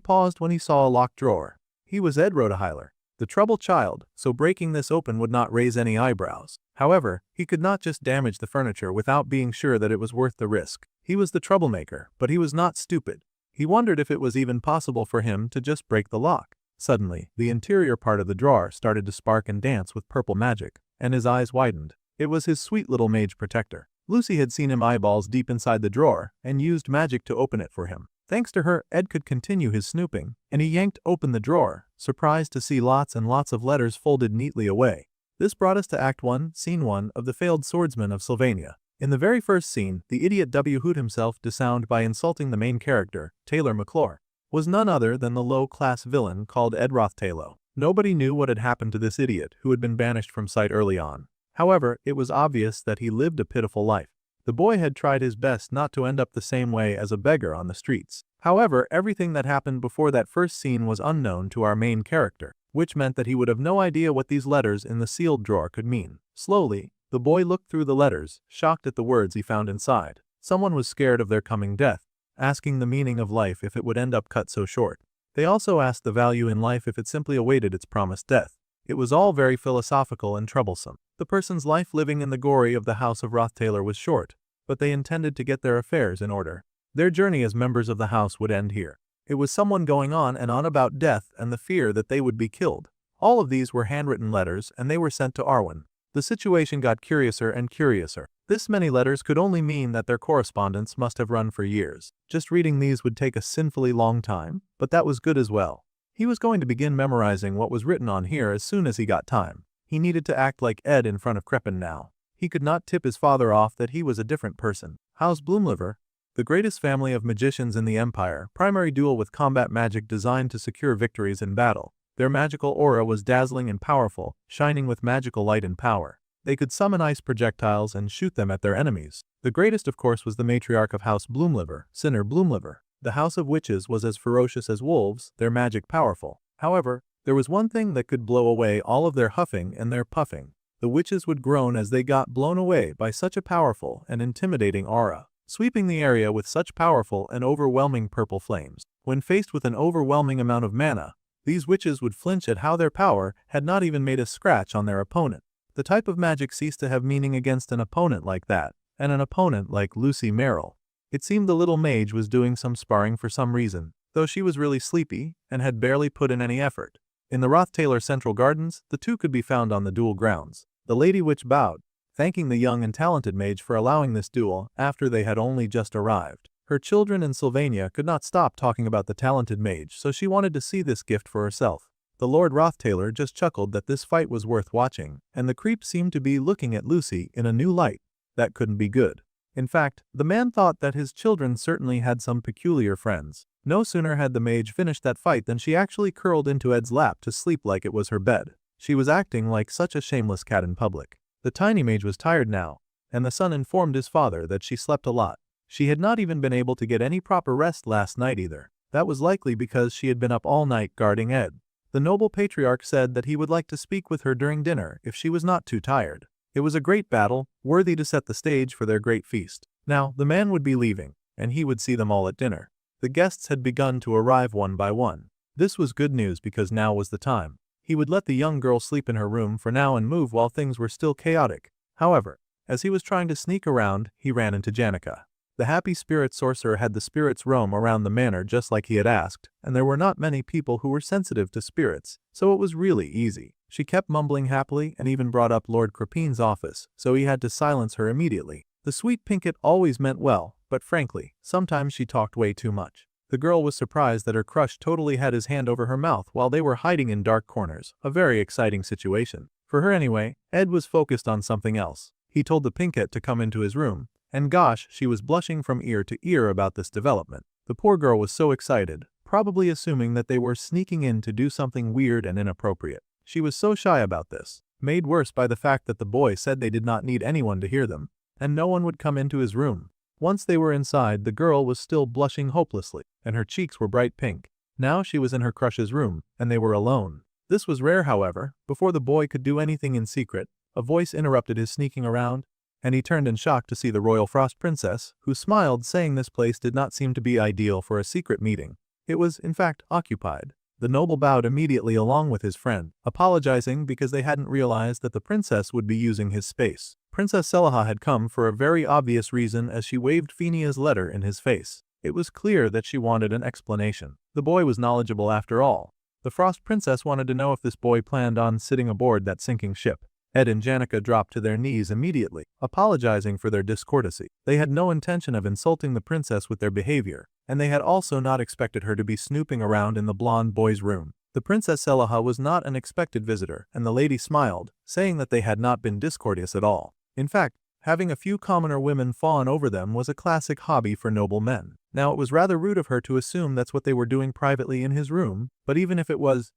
paused when he saw a locked drawer. He was Ed Roth Taylor, the troubled child, so breaking this open would not raise any eyebrows. However, he could not just damage the furniture without being sure that it was worth the risk. He was the troublemaker, but he was not stupid. He wondered if it was even possible for him to just break the lock. Suddenly, the interior part of the drawer started to spark and dance with purple magic, and his eyes widened. It was his sweet little mage protector. Lucy had seen him eyeballs deep inside the drawer and used magic to open it for him. Thanks to her, Ed could continue his snooping, and he yanked open the drawer, surprised to see lots and lots of letters folded neatly away. This brought us to Act 1, Scene 1 of The Failed Swordsman of Sylvania. In the very first scene, the idiot W. Hoot himself disowned by insulting the main character, Taylor McClure, was none other than the low-class villain called Ed Roth Taylor. Nobody knew what had happened to this idiot who had been banished from sight early on. However, it was obvious that he lived a pitiful life. The boy had tried his best not to end up the same way as a beggar on the streets. However, everything that happened before that first scene was unknown to our main character, which meant that he would have no idea what these letters in the sealed drawer could mean. Slowly, the boy looked through the letters, shocked at the words he found inside. Someone was scared of their coming death, asking the meaning of life if it would end up cut so short. They also asked the value in life if it simply awaited its promised death. It was all very philosophical and troublesome. The person's life living in the glory of the House of Roth Taylor was short, but they intended to get their affairs in order. Their journey as members of the house would end here. It was someone going on and on about death and the fear that they would be killed. All of these were handwritten letters and they were sent to Arwen. The situation got curiouser and curiouser. This many letters could only mean that their correspondence must have run for years. Just reading these would take a sinfully long time, but that was good as well. He was going to begin memorizing what was written on here as soon as he got time. He needed to act like Ed in front of Crepin now. He could not tip his father off that he was a different person. House Bloomliver, the greatest family of magicians in the Empire, primary duel with combat magic designed to secure victories in battle. Their magical aura was dazzling and powerful, shining with magical light and power. They could summon ice projectiles and shoot them at their enemies. The greatest of course was the matriarch of House Bloomliver, Sinner Bloomliver. The House of Witches was as ferocious as wolves, their magic powerful. However, there was one thing that could blow away all of their huffing and their puffing. The witches would groan as they got blown away by such a powerful and intimidating aura, sweeping the area with such powerful and overwhelming purple flames. When faced with an overwhelming amount of mana, these witches would flinch at how their power had not even made a scratch on their opponent. The type of magic ceased to have meaning against an opponent like that, and an opponent like Lucy Merrill. It seemed the little mage was doing some sparring for some reason, though she was really sleepy and had barely put in any effort. In the Roth Taylor Central Gardens, the two could be found on the duel grounds. The Lady Witch bowed, thanking the young and talented mage for allowing this duel after they had only just arrived. Her children and Sylvania could not stop talking about the talented mage, so she wanted to see this gift for herself. The Ed Roth Taylor just chuckled that this fight was worth watching, and the creep seemed to be looking at Lucy in a new light. That couldn't be good. In fact, the man thought that his children certainly had some peculiar friends. No sooner had the mage finished that fight than she actually curled into Ed's lap to sleep like it was her bed. She was acting like such a shameless cat in public. The tiny mage was tired now, and the son informed his father that she slept a lot. She had not even been able to get any proper rest last night either. That was likely because she had been up all night guarding Ed. The noble patriarch said that he would like to speak with her during dinner if she was not too tired. It was a great battle, worthy to set the stage for their great feast. Now, the man would be leaving, and he would see them all at dinner. The guests had begun to arrive one by one. This was good news because now was the time. He would let the young girl sleep in her room for now and move while things were still chaotic. However, as he was trying to sneak around, he ran into Janica. The happy spirit sorcerer had the spirits roam around the manor just like he had asked, and there were not many people who were sensitive to spirits, so it was really easy. She kept mumbling happily and even brought up Lord Crepin's office, so he had to silence her immediately. The sweet Pinkett always meant well, but frankly, sometimes she talked way too much. The girl was surprised that her crush totally had his hand over her mouth while they were hiding in dark corners, a very exciting situation. For her anyway, Ed was focused on something else. He told the Pinkett to come into his room, and gosh, she was blushing from ear to ear about this development. The poor girl was so excited, probably assuming that they were sneaking in to do something weird and inappropriate. She was so shy about this, made worse by the fact that the boy said they did not need anyone to hear them, and no one would come into his room. Once they were inside, the girl was still blushing hopelessly, and her cheeks were bright pink. Now she was in her crush's room, and they were alone. This was rare, however. Before the boy could do anything in secret, a voice interrupted his sneaking around, and he turned in shock to see the royal frost princess, who smiled, saying this place did not seem to be ideal for a secret meeting. It was, in fact, occupied. The noble bowed immediately along with his friend, apologizing because they hadn't realized that the princess would be using his space. Princess Selaha had come for a very obvious reason as she waved Fenia's letter in his face. It was clear that she wanted an explanation. The boy was knowledgeable after all. The frost princess wanted to know if this boy planned on sitting aboard that sinking ship. Ed and Janica dropped to their knees immediately, apologizing for their discourtesy. They had no intention of insulting the princess with their behavior, and they had also not expected her to be snooping around in the blonde boy's room. The Princess Selaha was not an expected visitor, and the lady smiled, saying that they had not been discourteous at all. In fact, having a few commoner women fawn over them was a classic hobby for noble men. Now it was rather rude of her to assume that's what they were doing privately in his room, but even if it was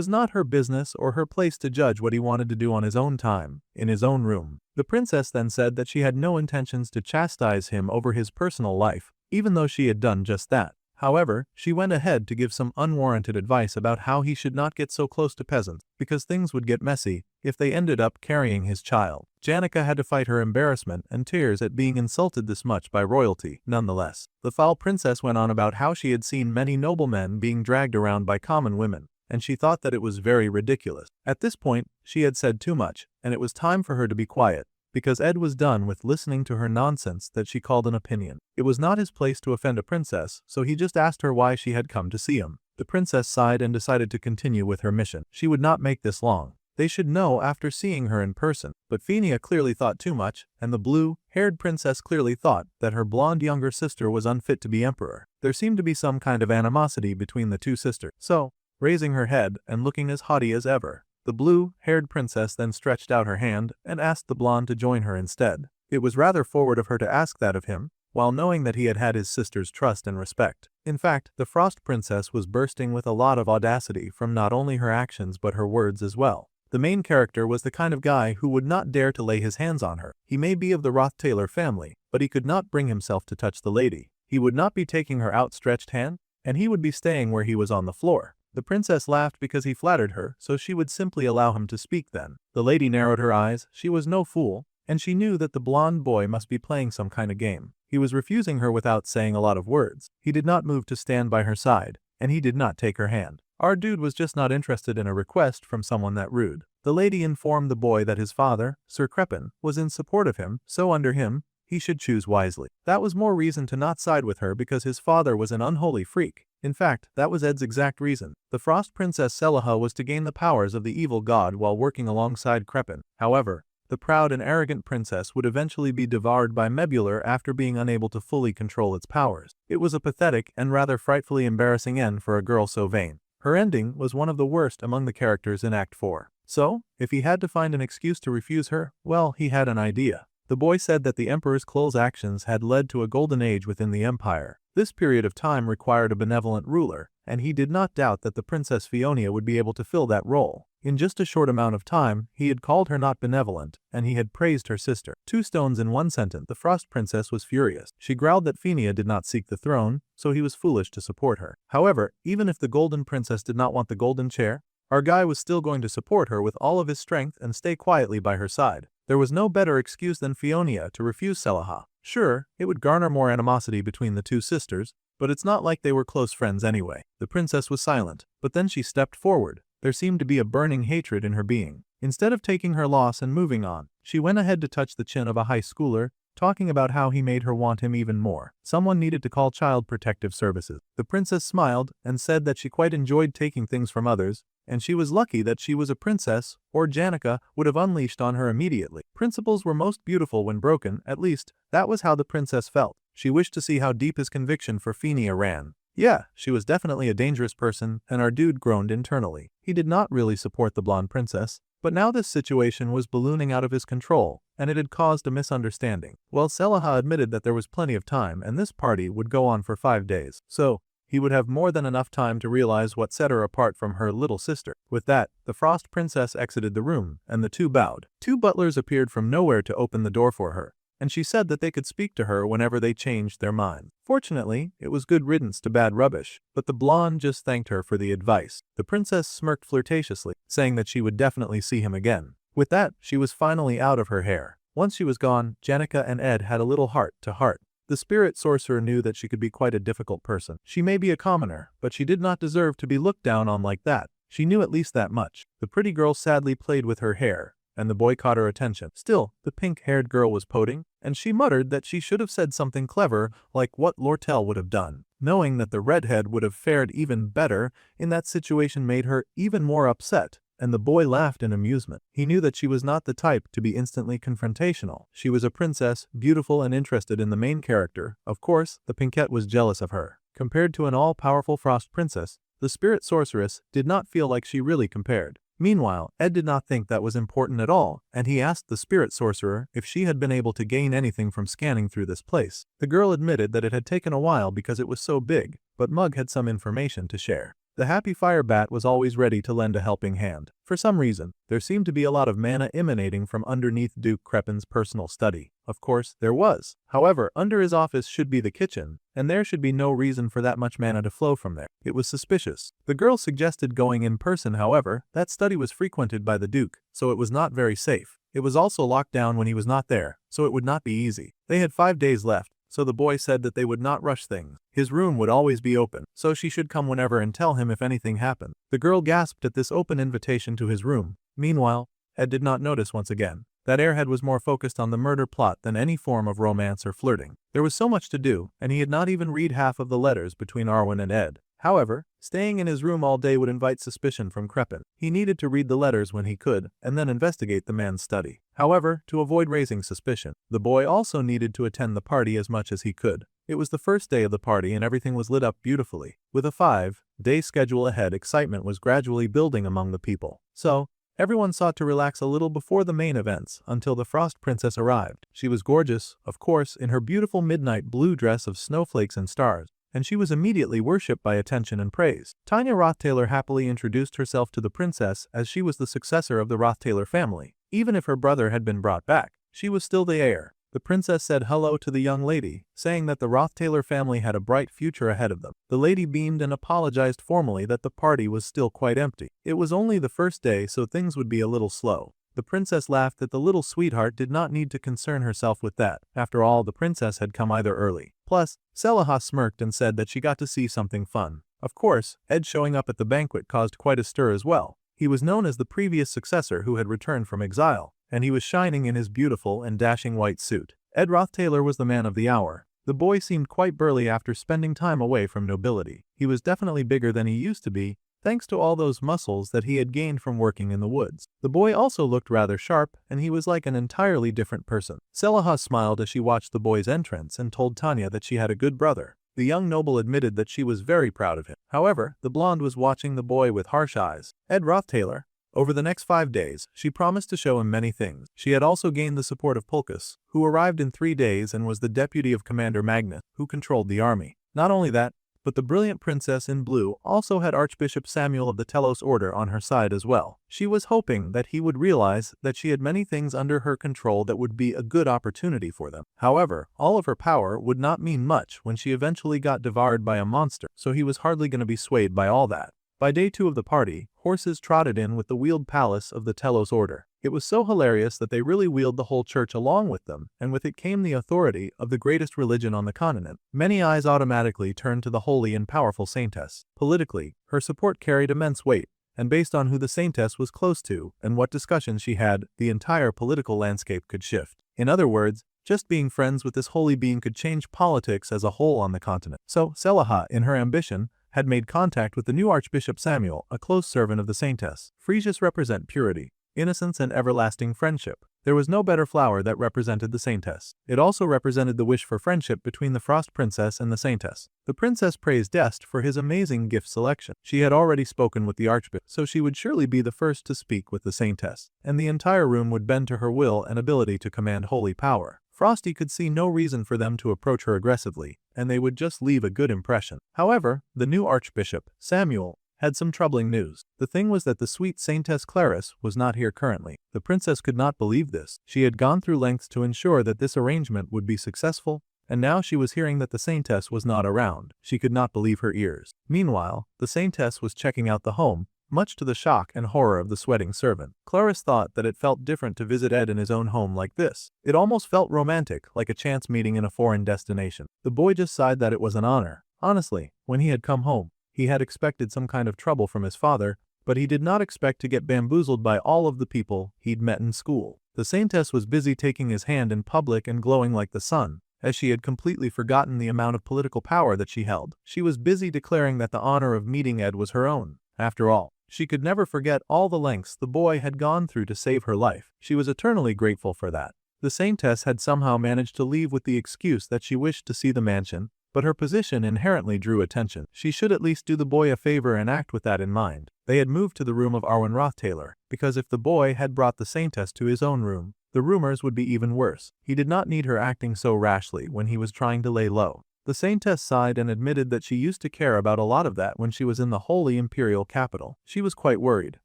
not her business or her place to judge what he wanted to do on his own time, in his own room. The princess then said that she had no intentions to chastise him over his personal life, even though she had done just that. However, she went ahead to give some unwarranted advice about how he should not get so close to peasants, because things would get messy if they ended up carrying his child. Janica had to fight her embarrassment and tears at being insulted this much by royalty. Nonetheless, the foul princess went on about how she had seen many noblemen being dragged around by common women, and she thought that it was very ridiculous. At this point, she had said too much, and it was time for her to be quiet, because Ed was done with listening to her nonsense that she called an opinion. It was not his place to offend a princess, so he just asked her why she had come to see him. The princess sighed and decided to continue with her mission. She would not make this long. They should know after seeing her in person. But Fenia clearly thought too much, and the blue-haired princess clearly thought that her blonde younger sister was unfit to be emperor. There seemed to be some kind of animosity between the two sisters. So, raising her head and looking as haughty as ever, the blue-haired princess then stretched out her hand and asked the blonde to join her instead. It was rather forward of her to ask that of him, while knowing that he had had his sister's trust and respect. In fact, the Frost Princess was bursting with a lot of audacity from not only her actions but her words as well. The main character was the kind of guy who would not dare to lay his hands on her. He may be of the Roth Taylor family, but he could not bring himself to touch the lady. He would not be taking her outstretched hand, and he would be staying where he was on the floor. The princess laughed because he flattered her, so she would simply allow him to speak then. The lady narrowed her eyes. She was no fool, and she knew that the blonde boy must be playing some kind of game. He was refusing her without saying a lot of words. He did not move to stand by her side, and he did not take her hand. Our dude was just not interested in a request from someone that rude. The lady informed the boy that his father, Sir Crepin, was in support of him, so under him, he should choose wisely. That was more reason to not side with her because his father was an unholy freak. In fact, that was Ed's exact reason. The Frost Princess Selaha was to gain the powers of the evil god while working alongside Crepin. However, the proud and arrogant princess would eventually be devoured by Mebular after being unable to fully control its powers. It was a pathetic and rather frightfully embarrassing end for a girl so vain. Her ending was one of the worst among the characters in Act 4. So, if he had to find an excuse to refuse her, well, he had an idea. The boy said that the Emperor's close actions had led to a golden age within the Empire. This period of time required a benevolent ruler, and he did not doubt that the Princess Fiona would be able to fill that role. In just a short amount of time, he had called her not benevolent, and he had praised her sister. 2 stones in 1 sentence. The Frost Princess was furious. She growled that Fiona did not seek the throne, so he was foolish to support her. However, even if the Golden Princess did not want the golden chair, our guy was still going to support her with all of his strength and stay quietly by her side. There was no better excuse than Fiona to refuse Selaha. Sure, it would garner more animosity between the 2 sisters, but it's not like they were close friends anyway. The princess was silent, but then she stepped forward. There seemed to be a burning hatred in her being. Instead of taking her loss and moving on, she went ahead to touch the chin of a high schooler, talking about how he made her want him even more. Someone needed to call Child Protective Services. The princess smiled and said that she quite enjoyed taking things from others, and she was lucky that she was a princess, or Janica would have unleashed on her immediately. Principles were most beautiful when broken, at least, that was how the princess felt. She wished to see how deep his conviction for Fiona ran. Yeah, she was definitely a dangerous person, and our dude groaned internally. He did not really support the blonde princess, but now this situation was ballooning out of his control, and it had caused a misunderstanding. Well, Selaha admitted that there was plenty of time and this party would go on for 5 days. So, he would have more than enough time to realize what set her apart from her little sister. With that, the Frost Princess exited the room, and the 2 bowed. 2 butlers appeared from nowhere to open the door for her, and she said that they could speak to her whenever they changed their mind. Fortunately, it was good riddance to bad rubbish, but the blonde just thanked her for the advice. The princess smirked flirtatiously, saying that she would definitely see him again. With that, she was finally out of her hair. Once she was gone, Janica and Ed had a little heart-to-heart. The spirit sorcerer knew that she could be quite a difficult person. She may be a commoner, but she did not deserve to be looked down on like that. She knew at least that much. The pretty girl sadly played with her hair, and the boy caught her attention. Still, the pink-haired girl was pouting, and she muttered that she should have said something clever like what Lortell would have done. Knowing that the redhead would have fared even better in that situation made her even more upset, and the boy laughed in amusement. He knew that she was not the type to be instantly confrontational. She was a princess, beautiful and interested in the main character. Of course, the pinkette was jealous of her. Compared to an all-powerful Frost Princess, the spirit sorceress did not feel like she really compared. Meanwhile, Ed did not think that was important at all, and he asked the spirit sorcerer if she had been able to gain anything from scanning through this place. The girl admitted that it had taken a while because it was so big, but Mug had some information to share. The happy fire bat was always ready to lend a helping hand. For some reason, there seemed to be a lot of mana emanating from underneath Duke Crepin's personal study. Of course, there was. However, under his office should be the kitchen, and there should be no reason for that much mana to flow from there. It was suspicious. The girl suggested going in person, however, that study was frequented by the Duke, so it was not very safe. It was also locked down when he was not there, so it would not be easy. They had 5 days left, so the boy said that they would not rush things. His room would always be open, so she should come whenever and tell him if anything happened. The girl gasped at this open invitation to his room. Meanwhile, Ed did not notice once again that Airhead was more focused on the murder plot than any form of romance or flirting. There was so much to do, and he had not even read half of the letters between Arwen and Ed. However, staying in his room all day would invite suspicion from Crepin. He needed to read the letters when he could, and then investigate the man's study. However, to avoid raising suspicion, the boy also needed to attend the party as much as he could. It was the first day of the party and everything was lit up beautifully. With a 5-day schedule ahead, excitement was gradually building among the people. So, everyone sought to relax a little before the main events until the Frost Princess arrived. She was gorgeous, of course, in her beautiful midnight blue dress of snowflakes and stars, and she was immediately worshipped by attention and praise. Ed Roth Taylor happily introduced herself to the princess as she was the successor of the Roth Taylor family. Even if her brother had been brought back, she was still the heir. The princess said hello to the young lady, saying that the Roth Taylor family had a bright future ahead of them. The lady beamed and apologized formally that the party was still quite empty. It was only the first day, so things would be a little slow. The princess laughed that the little sweetheart did not need to concern herself with that. After all, the princess had come either early. Plus, Selaha smirked and said that she got to see something fun. Of course, Ed showing up at the banquet caused quite a stir as well. He was known as the previous successor who had returned from exile, and he was shining in his beautiful and dashing white suit. Ed Roth Taylor was the man of the hour. The boy seemed quite burly after spending time away from nobility. He was definitely bigger than he used to be, thanks to all those muscles that he had gained from working in the woods. The boy also looked rather sharp, and he was like an entirely different person. Selaha smiled as she watched the boy's entrance and told Tanya that she had a good brother. The young noble admitted that she was very proud of him. However, the blonde was watching the boy with harsh eyes. Ed Roth Taylor. Over the next 5 days, she promised to show him many things. She had also gained the support of Pulchus, who arrived in 3 days and was the deputy of Commander Magnus, who controlled the army. Not only that, but the brilliant princess in blue also had Archbishop Samuel of the Telos Order on her side as well. She was hoping that he would realize that she had many things under her control that would be a good opportunity for them. However, all of her power would not mean much when she eventually got devoured by a monster, so he was hardly going to be swayed by all that. By day 2 of the party, horses trotted in with the wheeled palace of the Telos Order. It was so hilarious that they really wheeled the whole church along with them, and with it came the authority of the greatest religion on the continent. Many eyes automatically turned to the holy and powerful Saintess. Politically, her support carried immense weight, and based on who the Saintess was close to and what discussions she had, the entire political landscape could shift. In other words, just being friends with this holy being could change politics as a whole on the continent. So, Selaha, in her ambition, had made contact with the new Archbishop Samuel, a close servant of the Saintess. Freesias represent purity, innocence, and everlasting friendship. There was no better flower that represented the Saintess. It also represented the wish for friendship between the Frost Princess and the Saintess. The princess praised Dest for his amazing gift selection. She had already spoken with the Archbishop, so she would surely be the first to speak with the Saintess, and the entire room would bend to her will and ability to command holy power. Frosty could see no reason for them to approach her aggressively, and they would just leave a good impression. However, the new Archbishop, Samuel, had some troubling news. The thing was that the sweet Saintess Clarice was not here currently. The princess could not believe this. She had gone through lengths to ensure that this arrangement would be successful, and now she was hearing that the Saintess was not around. She could not believe her ears. Meanwhile, the Saintess was checking out the home, much to the shock and horror of the sweating servant. Clarice thought that it felt different to visit Ed in his own home like this. It almost felt romantic, like a chance meeting in a foreign destination. The boy just sighed that it was an honor. Honestly, when he had come home, he had expected some kind of trouble from his father, but he did not expect to get bamboozled by all of the people he'd met in school. The Saintess was busy taking his hand in public and glowing like the sun, as she had completely forgotten the amount of political power that she held. She was busy declaring that the honor of meeting Ed was her own. After all, she could never forget all the lengths the boy had gone through to save her life. She was eternally grateful for that. The Saintess had somehow managed to leave with the excuse that she wished to see the mansion, but her position inherently drew attention. She should at least do the boy a favor and act with that in mind. They had moved to the room of Arwen Roth Taylor, because if the boy had brought the Saintess to his own room, the rumors would be even worse. He did not need her acting so rashly when he was trying to lay low. The Saintess sighed and admitted that she used to care about a lot of that when she was in the holy imperial capital. She was quite worried,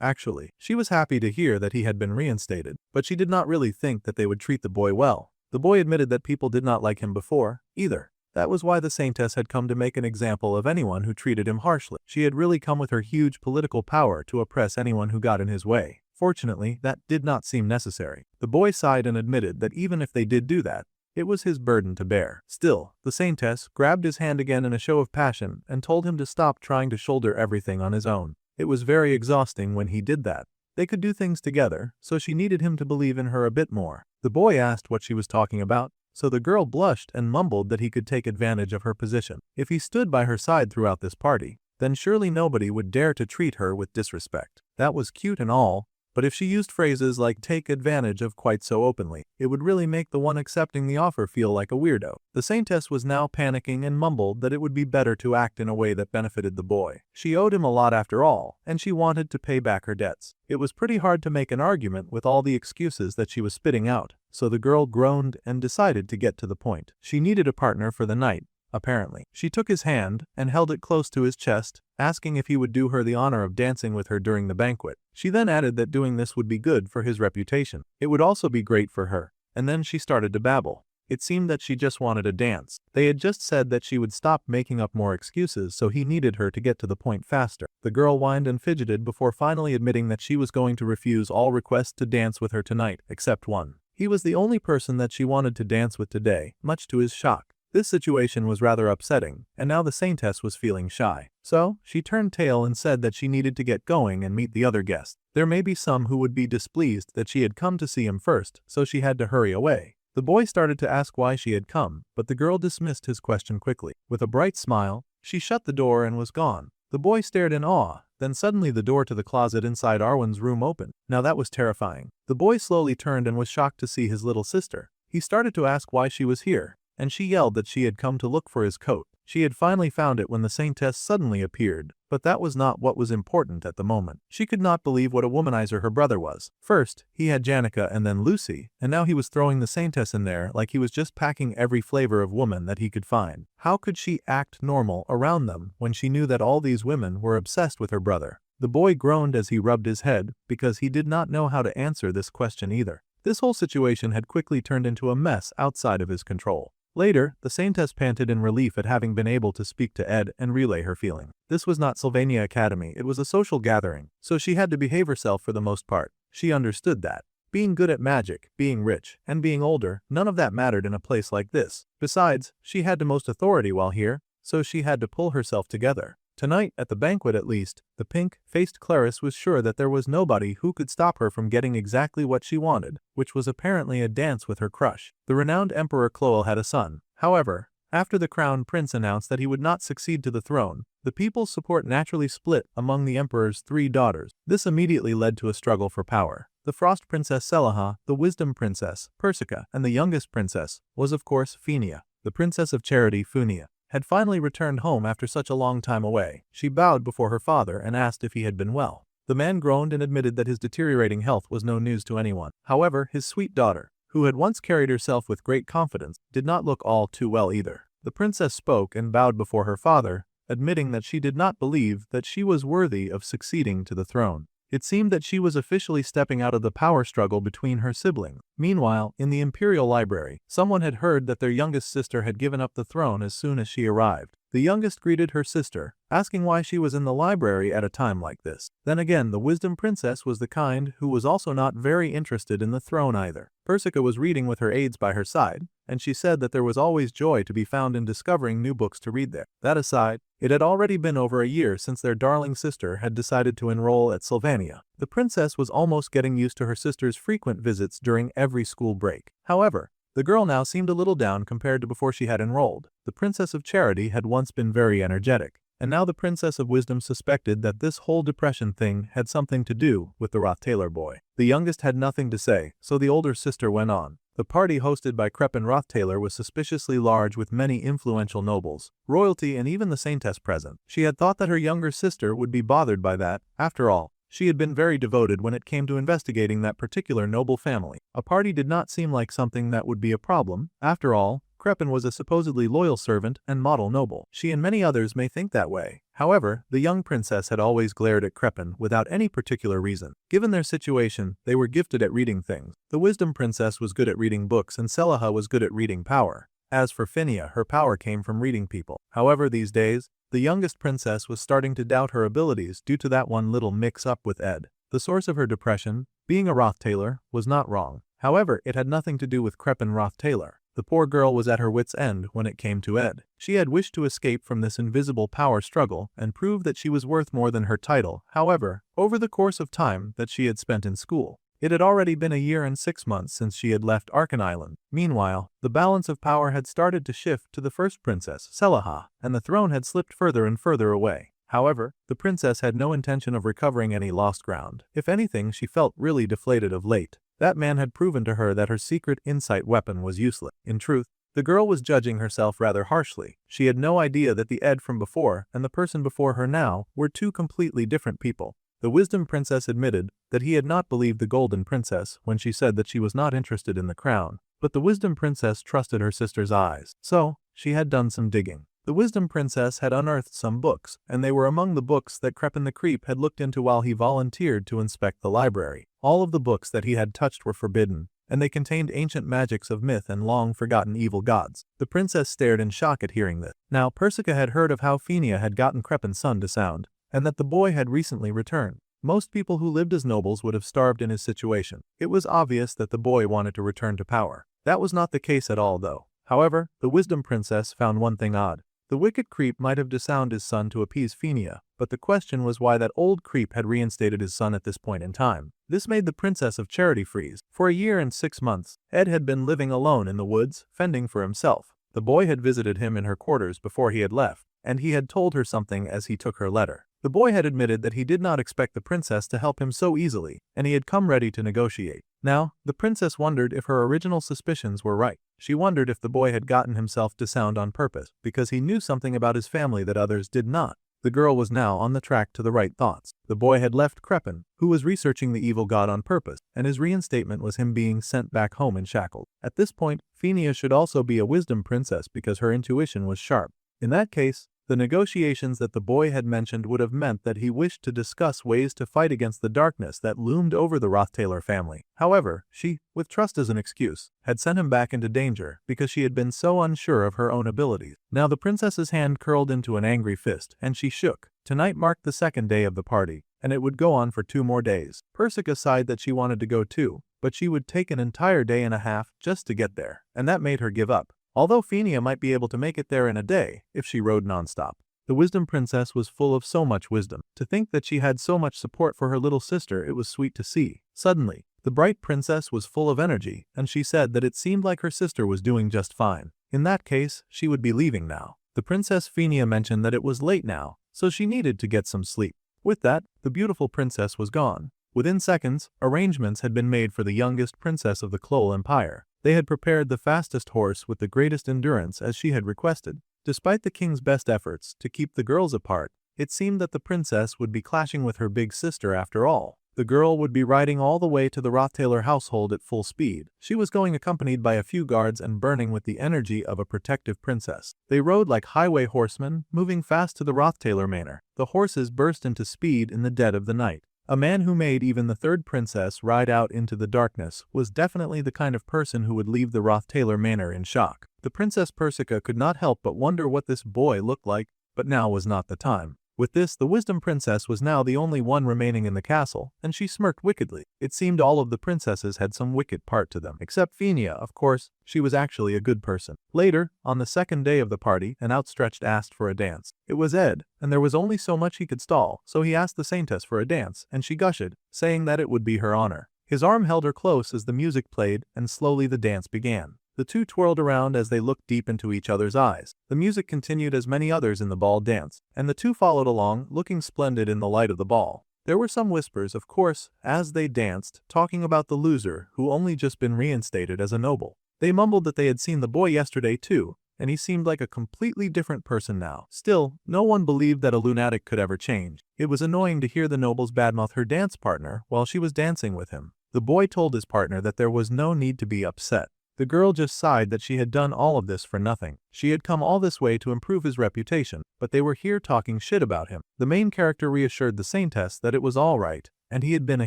actually. She was happy to hear that he had been reinstated, but she did not really think that they would treat the boy well. The boy admitted that people did not like him before, either. That was why the Saintess had come to make an example of anyone who treated him harshly. She had really come with her huge political power to oppress anyone who got in his way. Fortunately, that did not seem necessary. The boy sighed and admitted that even if they did do that, it was his burden to bear. Still, the Saintess grabbed his hand again in a show of passion and told him to stop trying to shoulder everything on his own. It was very exhausting when he did that. They could do things together, so she needed him to believe in her a bit more. The boy asked what she was talking about, so the girl blushed and mumbled that he could take advantage of her position. If he stood by her side throughout this party, then surely nobody would dare to treat her with disrespect. That was cute and all, but if she used phrases like take advantage of quite so openly, it would really make the one accepting the offer feel like a weirdo. The Saintess was now panicking and mumbled that it would be better to act in a way that benefited the boy. She owed him a lot after all, and she wanted to pay back her debts. It was pretty hard to make an argument with all the excuses that she was spitting out, so the girl groaned and decided to get to the point. She needed a partner for the night. Apparently. She took his hand and held it close to his chest, asking if he would do her the honor of dancing with her during the banquet. She then added that doing this would be good for his reputation. It would also be great for her. And then she started to babble. It seemed that she just wanted a dance. They had just said that she would stop making up more excuses, so he needed her to get to the point faster. The girl whined and fidgeted before finally admitting that she was going to refuse all requests to dance with her tonight, except one. He was the only person that she wanted to dance with today, much to his shock. This situation was rather upsetting, and now the Saintess was feeling shy. So, she turned tail and said that she needed to get going and meet the other guests. There may be some who would be displeased that she had come to see him first, so she had to hurry away. The boy started to ask why she had come, but the girl dismissed his question quickly. With a bright smile, she shut the door and was gone. The boy stared in awe, then suddenly the door to the closet inside Arwen's room opened. Now that was terrifying. The boy slowly turned and was shocked to see his little sister. He started to ask why she was here, and she yelled that she had come to look for his coat. She had finally found it when the Saintess suddenly appeared, but that was not what was important at the moment. She could not believe what a womanizer her brother was. First, he had Janica and then Lucy, and now he was throwing the Saintess in there like he was just packing every flavor of woman that he could find. How could she act normal around them when she knew that all these women were obsessed with her brother? The boy groaned as he rubbed his head because he did not know how to answer this question either. This whole situation had quickly turned into a mess outside of his control. Later, the Saintess panted in relief at having been able to speak to Ed and relay her feeling. This was not Sylvania Academy, it was a social gathering, so she had to behave herself for the most part. She understood that. Being good at magic, being rich, and being older, none of that mattered in a place like this. Besides, she had the most authority while here, so she had to pull herself together. Tonight, at the banquet at least, the pink-faced Clarice was sure that there was nobody who could stop her from getting exactly what she wanted, which was apparently a dance with her crush. The renowned Emperor Cloel had a son. However, after the crown prince announced that he would not succeed to the throne, the people's support naturally split among the emperor's 3 daughters. This immediately led to a struggle for power. The Frost Princess Selaha, the Wisdom Princess, Persica, and the youngest princess was of course Phinia, the Princess of Charity Funia. Had finally returned home after such a long time away. She bowed before her father and asked if he had been well. The man groaned and admitted that his deteriorating health was no news to anyone. However, his sweet daughter, who had once carried herself with great confidence, did not look all too well either. The princess spoke and bowed before her father, admitting that she did not believe that she was worthy of succeeding to the throne. It seemed that she was officially stepping out of the power struggle between her siblings. Meanwhile, in the Imperial Library, someone had heard that their youngest sister had given up the throne as soon as she arrived. The youngest greeted her sister, asking why she was in the library at a time like this. Then again, the Wisdom Princess was the kind who was also not very interested in the throne either. Persica was reading with her aides by her side, and she said that there was always joy to be found in discovering new books to read there. That aside, it had already been over a year since their darling sister had decided to enroll at Sylvania. The princess was almost getting used to her sister's frequent visits during every school break. However, the girl now seemed a little down compared to before she had enrolled. The Princess of Charity had once been very energetic, and now the Princess of Wisdom suspected that this whole depression thing had something to do with the Roth Taylor boy. The youngest had nothing to say, so the older sister went on. The party hosted by Crepin Roth Taylor was suspiciously large with many influential nobles, royalty and even the Saintess present. She had thought that her younger sister would be bothered by that. After all, she had been very devoted when it came to investigating that particular noble family. A party did not seem like something that would be a problem. After all, Crepin was a supposedly loyal servant and model noble. She and many others may think that way. However, the young princess had always glared at Crepin without any particular reason. Given their situation, they were gifted at reading things. The Wisdom Princess was good at reading books and Selaha was good at reading power. As for Phinia, her power came from reading people. However, these days, the youngest princess was starting to doubt her abilities due to that one little mix-up with Ed. The source of her depression, being a Roth Taylor, was not wrong. However, it had nothing to do with Crepin Roth Taylor. The poor girl was at her wits' end when it came to Ed. She had wished to escape from this invisible power struggle and prove that she was worth more than her title. However, over the course of time that she had spent in school, it had already been a year and 6 months since she had left Arkan Island. Meanwhile, the balance of power had started to shift to the first princess, Selaha, and the throne had slipped further and further away. However, the princess had no intention of recovering any lost ground. If anything, she felt really deflated of late. That man had proven to her that her secret insight weapon was useless. In truth, the girl was judging herself rather harshly. She had no idea that the Ed from before and the person before her now were 2 completely different people. The Wisdom Princess admitted that he had not believed the Golden Princess when she said that she was not interested in the crown, but the Wisdom Princess trusted her sister's eyes. So, she had done some digging. The Wisdom Princess had unearthed some books, and they were among the books that Crepin the Creep had looked into while he volunteered to inspect the library. All of the books that he had touched were forbidden, and they contained ancient magics of myth and long-forgotten evil gods. The princess stared in shock at hearing this. Now, Persica had heard of how Phinia had gotten Crepin's son to sound, and that the boy had recently returned. Most people who lived as nobles would have starved in his situation. It was obvious that the boy wanted to return to power. That was not the case at all, though. However, the Wisdom Princess found one thing odd. The wicked creep might have disowned his son to appease Phinia, but the question was why that old creep had reinstated his son at this point in time. This made the Princess of Charity freeze. For a year and 6 months, Ed had been living alone in the woods, fending for himself. The boy had visited him in her quarters before he had left, and he had told her something as he took her letter. The boy had admitted that he did not expect the princess to help him so easily, and he had come ready to negotiate. Now, the princess wondered if her original suspicions were right. She wondered if the boy had gotten himself to sound on purpose, because he knew something about his family that others did not. The girl was now on the track to the right thoughts. The boy had left Crepin, who was researching the evil god on purpose, and his reinstatement was him being sent back home in shackles. At this point, Phineas should also be a wisdom princess because her intuition was sharp. In that case, the negotiations that the boy had mentioned would have meant that he wished to discuss ways to fight against the darkness that loomed over the Roth Taylor family. However, she, with trust as an excuse, had sent him back into danger because she had been so unsure of her own abilities. Now the princess's hand curled into an angry fist, and she shook. Tonight marked the second day of the party, and it would go on for 2 more days. Persica sighed that she wanted to go too, but she would take an entire day and a half just to get there, and that made her give up. Although Phineas might be able to make it there in a day if she rode nonstop. The Wisdom Princess was full of so much wisdom. To think that she had so much support for her little sister, it was sweet to see. Suddenly, the bright princess was full of energy, and she said that it seemed like her sister was doing just fine. In that case, she would be leaving now. The Princess Phineas mentioned that it was late now, so she needed to get some sleep. With that, the beautiful princess was gone. Within seconds, arrangements had been made for the youngest princess of the Klol Empire. They had prepared the fastest horse with the greatest endurance as she had requested. Despite the king's best efforts to keep the girls apart, it seemed that the princess would be clashing with her big sister after all. The girl would be riding all the way to the Roth Taylor household at full speed. She was going accompanied by a few guards and burning with the energy of a protective princess. They rode like highway horsemen, moving fast to the Roth Taylor manor. The horses burst into speed in the dead of the night. A man who made even the third princess ride out into the darkness was definitely the kind of person who would leave the Roth Taylor manor in shock. The Princess Persica could not help but wonder what this boy looked like, but now was not the time. With this, the Wisdom Princess was now the only one remaining in the castle, and she smirked wickedly. It seemed all of the princesses had some wicked part to them. Except Phineas, of course, she was actually a good person. Later, on the second day of the party, an outstretched asked for a dance. It was Ed, and there was only so much he could stall, so he asked the Saintess for a dance, and she gushed, saying that it would be her honor. His arm held her close as the music played, and slowly the dance began. The two twirled around as they looked deep into each other's eyes. The music continued as many others in the ball danced, and the two followed along, looking splendid in the light of the ball. There were some whispers, of course, as they danced, talking about the loser who only just been reinstated as a noble. They mumbled that they had seen the boy yesterday too, and he seemed like a completely different person now. Still, no one believed that a lunatic could ever change. It was annoying to hear the nobles badmouth her dance partner while she was dancing with him. The boy told his partner that there was no need to be upset. The girl just sighed that she had done all of this for nothing. She had come all this way to improve his reputation, but they were here talking shit about him. The main character reassured the Saintess that it was all right, and he had been a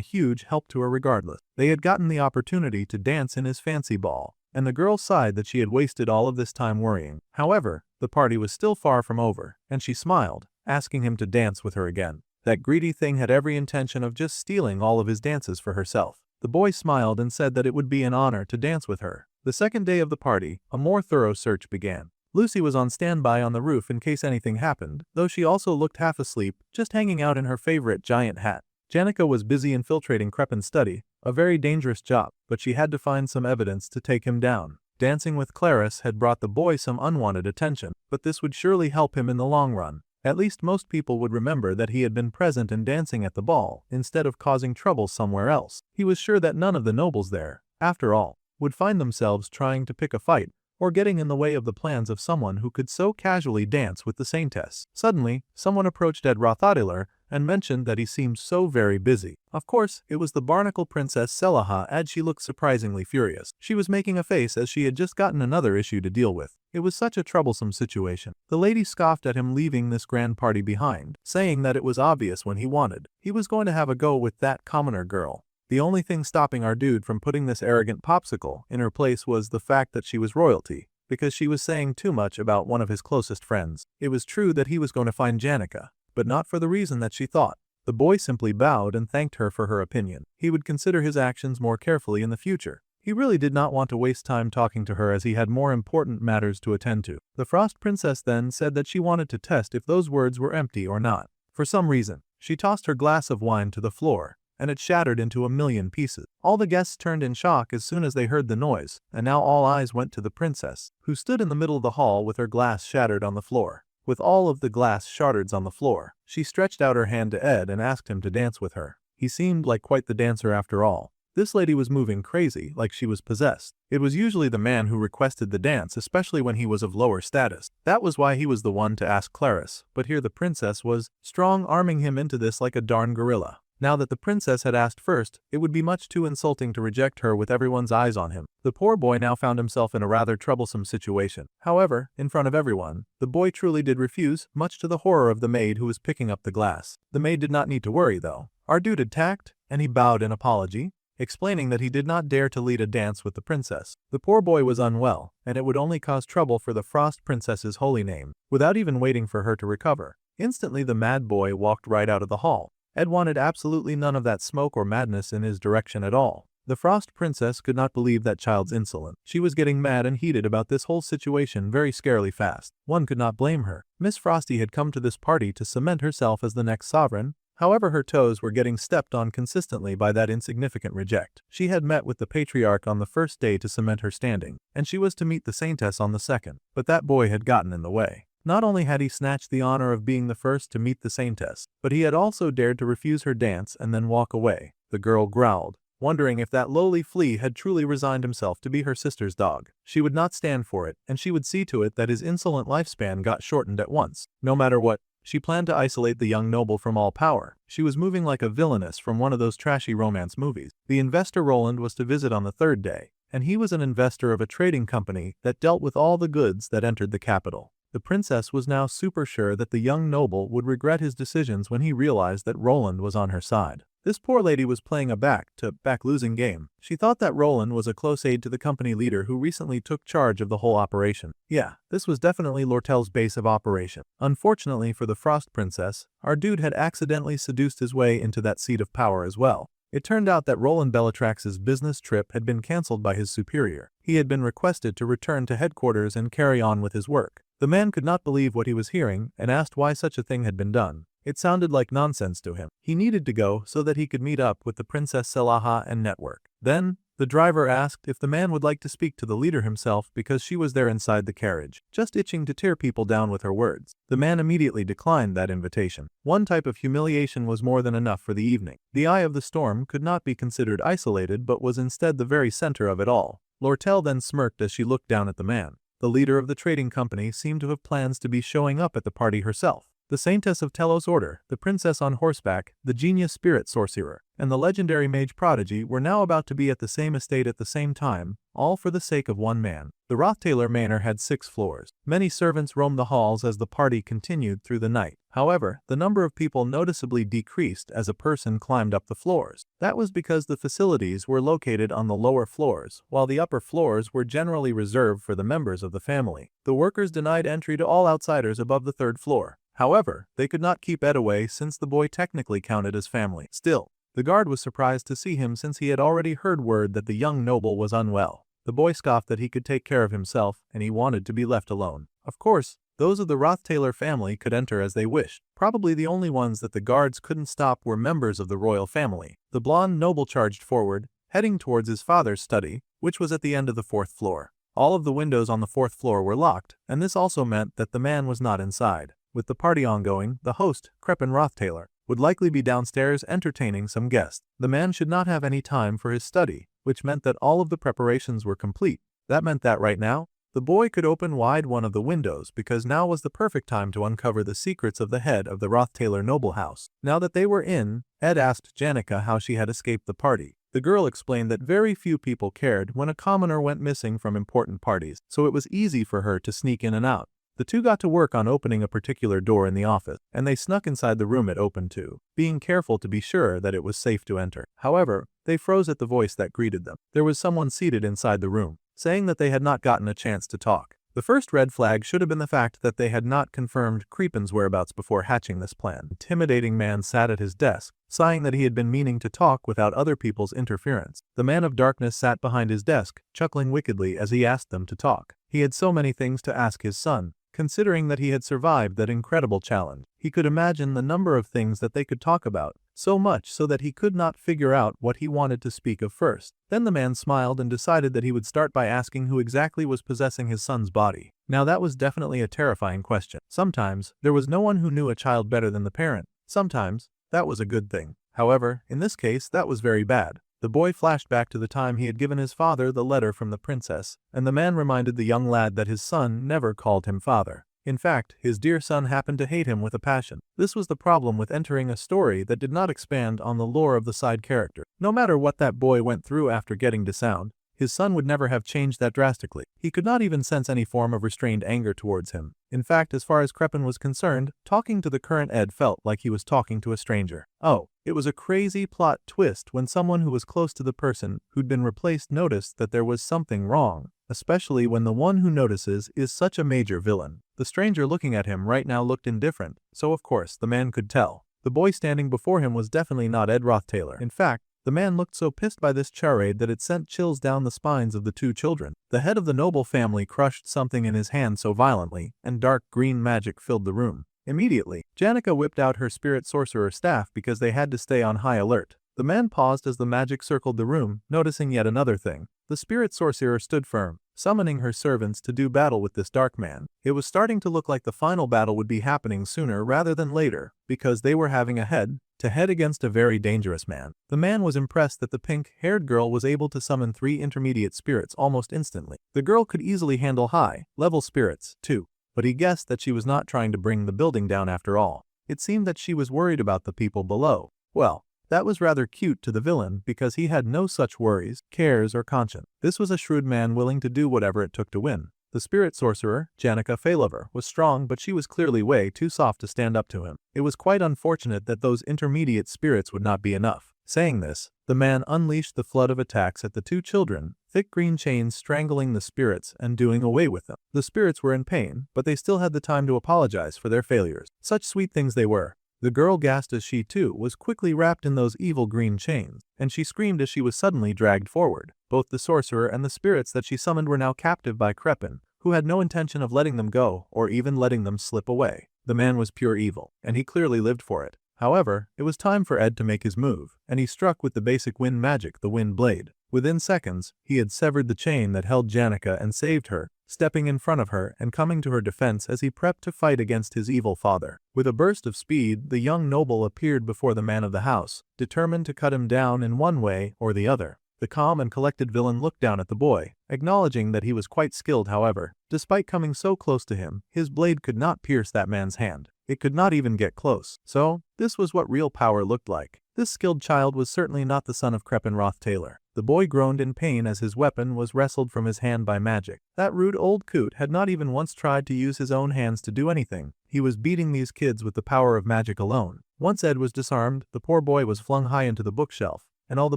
huge help to her regardless. They had gotten the opportunity to dance in his fancy ball, and the girl sighed that she had wasted all of this time worrying. However, the party was still far from over, and she smiled, asking him to dance with her again. That greedy thing had every intention of just stealing all of his dances for herself. The boy smiled and said that it would be an honor to dance with her. The second day of the party, a more thorough search began. Lucy was on standby on the roof in case anything happened, though she also looked half asleep, just hanging out in her favorite giant hat. Janica was busy infiltrating Crepin's study, a very dangerous job, but she had to find some evidence to take him down. Dancing with Clarice had brought the boy some unwanted attention, but this would surely help him in the long run. At least most people would remember that he had been present and dancing at the ball, instead of causing trouble somewhere else. He was sure that none of the nobles there, after all, would find themselves trying to pick a fight, or getting in the way of the plans of someone who could so casually dance with the Saintess. Suddenly, someone approached Ed Roth Taylor and mentioned that he seemed so very busy. Of course, it was the barnacle princess Selaha, and she looked surprisingly furious. She was making a face as she had just gotten another issue to deal with. It was such a troublesome situation. The lady scoffed at him leaving this grand party behind, saying that it was obvious when he wanted. He was going to have a go with that commoner girl. The only thing stopping our dude from putting this arrogant popsicle in her place was the fact that she was royalty, because she was saying too much about one of his closest friends. It was true that he was going to find Janica, but not for the reason that she thought. The boy simply bowed and thanked her for her opinion. He would consider his actions more carefully in the future. He really did not want to waste time talking to her as he had more important matters to attend to. The Frost Princess then said that she wanted to test if those words were empty or not. For some reason, she tossed her glass of wine to the floor, and it shattered into a million pieces. All the guests turned in shock as soon as they heard the noise, and now all eyes went to the princess, who stood in the middle of the hall with her glass shattered on the floor. with all of the glass shards on the floor. She stretched out her hand to Ed and asked him to dance with her. He seemed like quite the dancer after all. This lady was moving crazy, like she was possessed. It was usually the man who requested the dance, especially when he was of lower status. That was why he was the one to ask Clarice, but here the princess was strong-arming him into this like a darn gorilla. Now that the princess had asked first, it would be much too insulting to reject her with everyone's eyes on him. The poor boy now found himself in a rather troublesome situation. However, in front of everyone, the boy truly did refuse, much to the horror of the maid who was picking up the glass. The maid did not need to worry though. Our dude had tact, and he bowed in apology, explaining that he did not dare to lead a dance with the princess. The poor boy was unwell, and it would only cause trouble for the Frost Princess's holy name. Without even waiting for her to recover, instantly the mad boy walked right out of the hall. Ed wanted absolutely none of that smoke or madness in his direction at all. The Frost Princess could not believe that child's insolence. She was getting mad and heated about this whole situation very scarily fast. One could not blame her. Miss Frosty had come to this party to cement herself as the next sovereign. However, her toes were getting stepped on consistently by that insignificant reject. She had met with the patriarch on the first day to cement her standing, and she was to meet the Saintess on the second. But that boy had gotten in the way. Not only had he snatched the honor of being the first to meet the Saintess, but he had also dared to refuse her dance and then walk away. The girl growled, wondering if that lowly flea had truly resigned himself to be her sister's dog. She would not stand for it, and she would see to it that his insolent lifespan got shortened at once. No matter what, she planned to isolate the young noble from all power. She was moving like a villainess from one of those trashy romance movies. The investor Roland was to visit on the third day, and he was an investor of a trading company that dealt with all the goods that entered the capital. The princess was now super sure that the young noble would regret his decisions when he realized that Roland was on her side. This poor lady was playing a back-to-back losing game. She thought that Roland was a close aide to the company leader who recently took charge of the whole operation. Yeah, this was definitely Lortell's base of operation. Unfortunately for the Frost Princess, our dude had accidentally seduced his way into that seat of power as well. It turned out that Roland Bellatrax's business trip had been cancelled by his superior. He had been requested to return to headquarters and carry on with his work. The man could not believe what he was hearing and asked why such a thing had been done. It sounded like nonsense to him. He needed to go so that he could meet up with the Princess Selaha and network. Then, the driver asked if the man would like to speak to the leader himself because she was there inside the carriage, just itching to tear people down with her words. The man immediately declined that invitation. One type of humiliation was more than enough for the evening. The eye of the storm could not be considered isolated but was instead the very center of it all. Lortell then smirked as she looked down at the man. The leader of the trading company seemed to have plans to be showing up at the party herself. The Saintess of Telos Order, the princess on horseback, the genius spirit sorcerer, and the legendary mage prodigy were now about to be at the same estate at the same time, all for the sake of one man. The Roth Taylor manor had 6 floors. Many servants roamed the halls as the party continued through the night. However, the number of people noticeably decreased as a person climbed up the floors. That was because the facilities were located on the lower floors, while the upper floors were generally reserved for the members of the family. The workers denied entry to all outsiders above the 3rd floor. However, they could not keep Ed away since the boy technically counted as family. Still, the guard was surprised to see him since he had already heard word that the young noble was unwell. The boy scoffed that he could take care of himself and he wanted to be left alone. Of course, those of the Roth Taylor family could enter as they wished. Probably the only ones that the guards couldn't stop were members of the royal family. The blonde noble charged forward, heading towards his father's study, which was at the end of the 4th floor. All of the windows on the 4th floor were locked, and this also meant that the man was not inside. With the party ongoing, the host, Crepin Roth Taylor, would likely be downstairs entertaining some guests. The man should not have any time for his study, which meant that all of the preparations were complete. That meant that right now, the boy could open wide one of the windows because now was the perfect time to uncover the secrets of the head of the Roth Taylor noble house. Now that they were in, Ed asked Janica how she had escaped the party. The girl explained that very few people cared when a commoner went missing from important parties, so it was easy for her to sneak in and out. The two got to work on opening a particular door in the office, and they snuck inside the room it opened to, being careful to be sure that it was safe to enter. However, they froze at the voice that greeted them. There was someone seated inside the room, saying that they had not gotten a chance to talk. The first red flag should have been the fact that they had not confirmed Crepin's whereabouts before hatching this plan. An intimidating man sat at his desk, sighing that he had been meaning to talk without other people's interference. The man of darkness sat behind his desk, chuckling wickedly as he asked them to talk. He had so many things to ask his son. Considering that he had survived that incredible challenge, he could imagine the number of things that they could talk about, so much so that he could not figure out what he wanted to speak of first. Then the man smiled and decided that he would start by asking who exactly was possessing his son's body. Now that was definitely a terrifying question. Sometimes, there was no one who knew a child better than the parent. Sometimes, that was a good thing. However, in this case, that was very bad. The boy flashed back to the time he had given his father the letter from the princess, and the man reminded the young lad that his son never called him father. In fact, his dear son happened to hate him with a passion. This was the problem with entering a story that did not expand on the lore of the side character. No matter what that boy went through after getting disowned, his son would never have changed that drastically. He could not even sense any form of restrained anger towards him. In fact, as far as Crepin was concerned, talking to the current Ed felt like he was talking to a stranger. Oh, it was a crazy plot twist when someone who was close to the person who'd been replaced noticed that there was something wrong, especially when the one who notices is such a major villain. The stranger looking at him right now looked indifferent, so of course the man could tell. The boy standing before him was definitely not Ed Roth Taylor. In fact, the man looked so pissed by this charade that it sent chills down the spines of the two children. The head of the noble family crushed something in his hand so violently, and dark green magic filled the room. Immediately, Janica whipped out her spirit sorcerer staff because they had to stay on high alert. The man paused as the magic circled the room, noticing yet another thing. The spirit sorcerer stood firm, summoning her servants to do battle with this dark man. It was starting to look like the final battle would be happening sooner rather than later, because they were having a head-to-head against a very dangerous man. The man was impressed that the pink-haired girl was able to summon 3 intermediate spirits almost instantly. The girl could easily handle high-level spirits, too, but he guessed that she was not trying to bring the building down after all. It seemed that she was worried about the people below. Well, that was rather cute to the villain because he had no such worries, cares, or conscience. This was a shrewd man willing to do whatever it took to win. The spirit sorcerer, Janica Failover, was strong, but she was clearly way too soft to stand up to him. It was quite unfortunate that those intermediate spirits would not be enough. Saying this, the man unleashed the flood of attacks at the two children, thick green chains strangling the spirits and doing away with them. The spirits were in pain, but they still had the time to apologize for their failures. Such sweet things they were. The girl gasped as she too was quickly wrapped in those evil green chains, and she screamed as she was suddenly dragged forward. Both the sorcerer and the spirits that she summoned were now captive by Crepin, who had no intention of letting them go or even letting them slip away. The man was pure evil, and he clearly lived for it. However, it was time for Ed to make his move, and he struck with the basic wind magic, the wind blade. Within seconds, he had severed the chain that held Janica and saved her, stepping in front of her and coming to her defense as he prepped to fight against his evil father. With a burst of speed, the young noble appeared before the man of the house, determined to cut him down in one way or the other. The calm and collected villain looked down at the boy, acknowledging that he was quite skilled. However, despite coming so close to him, his blade could not pierce that man's hand. It could not even get close. So, this was what real power looked like. This skilled child was certainly not the son of Crepin Roth Taylor. The boy groaned in pain as his weapon was wrestled from his hand by magic. That rude old coot had not even once tried to use his own hands to do anything. He was beating these kids with the power of magic alone. Once Ed was disarmed, the poor boy was flung high into the bookshelf, and all the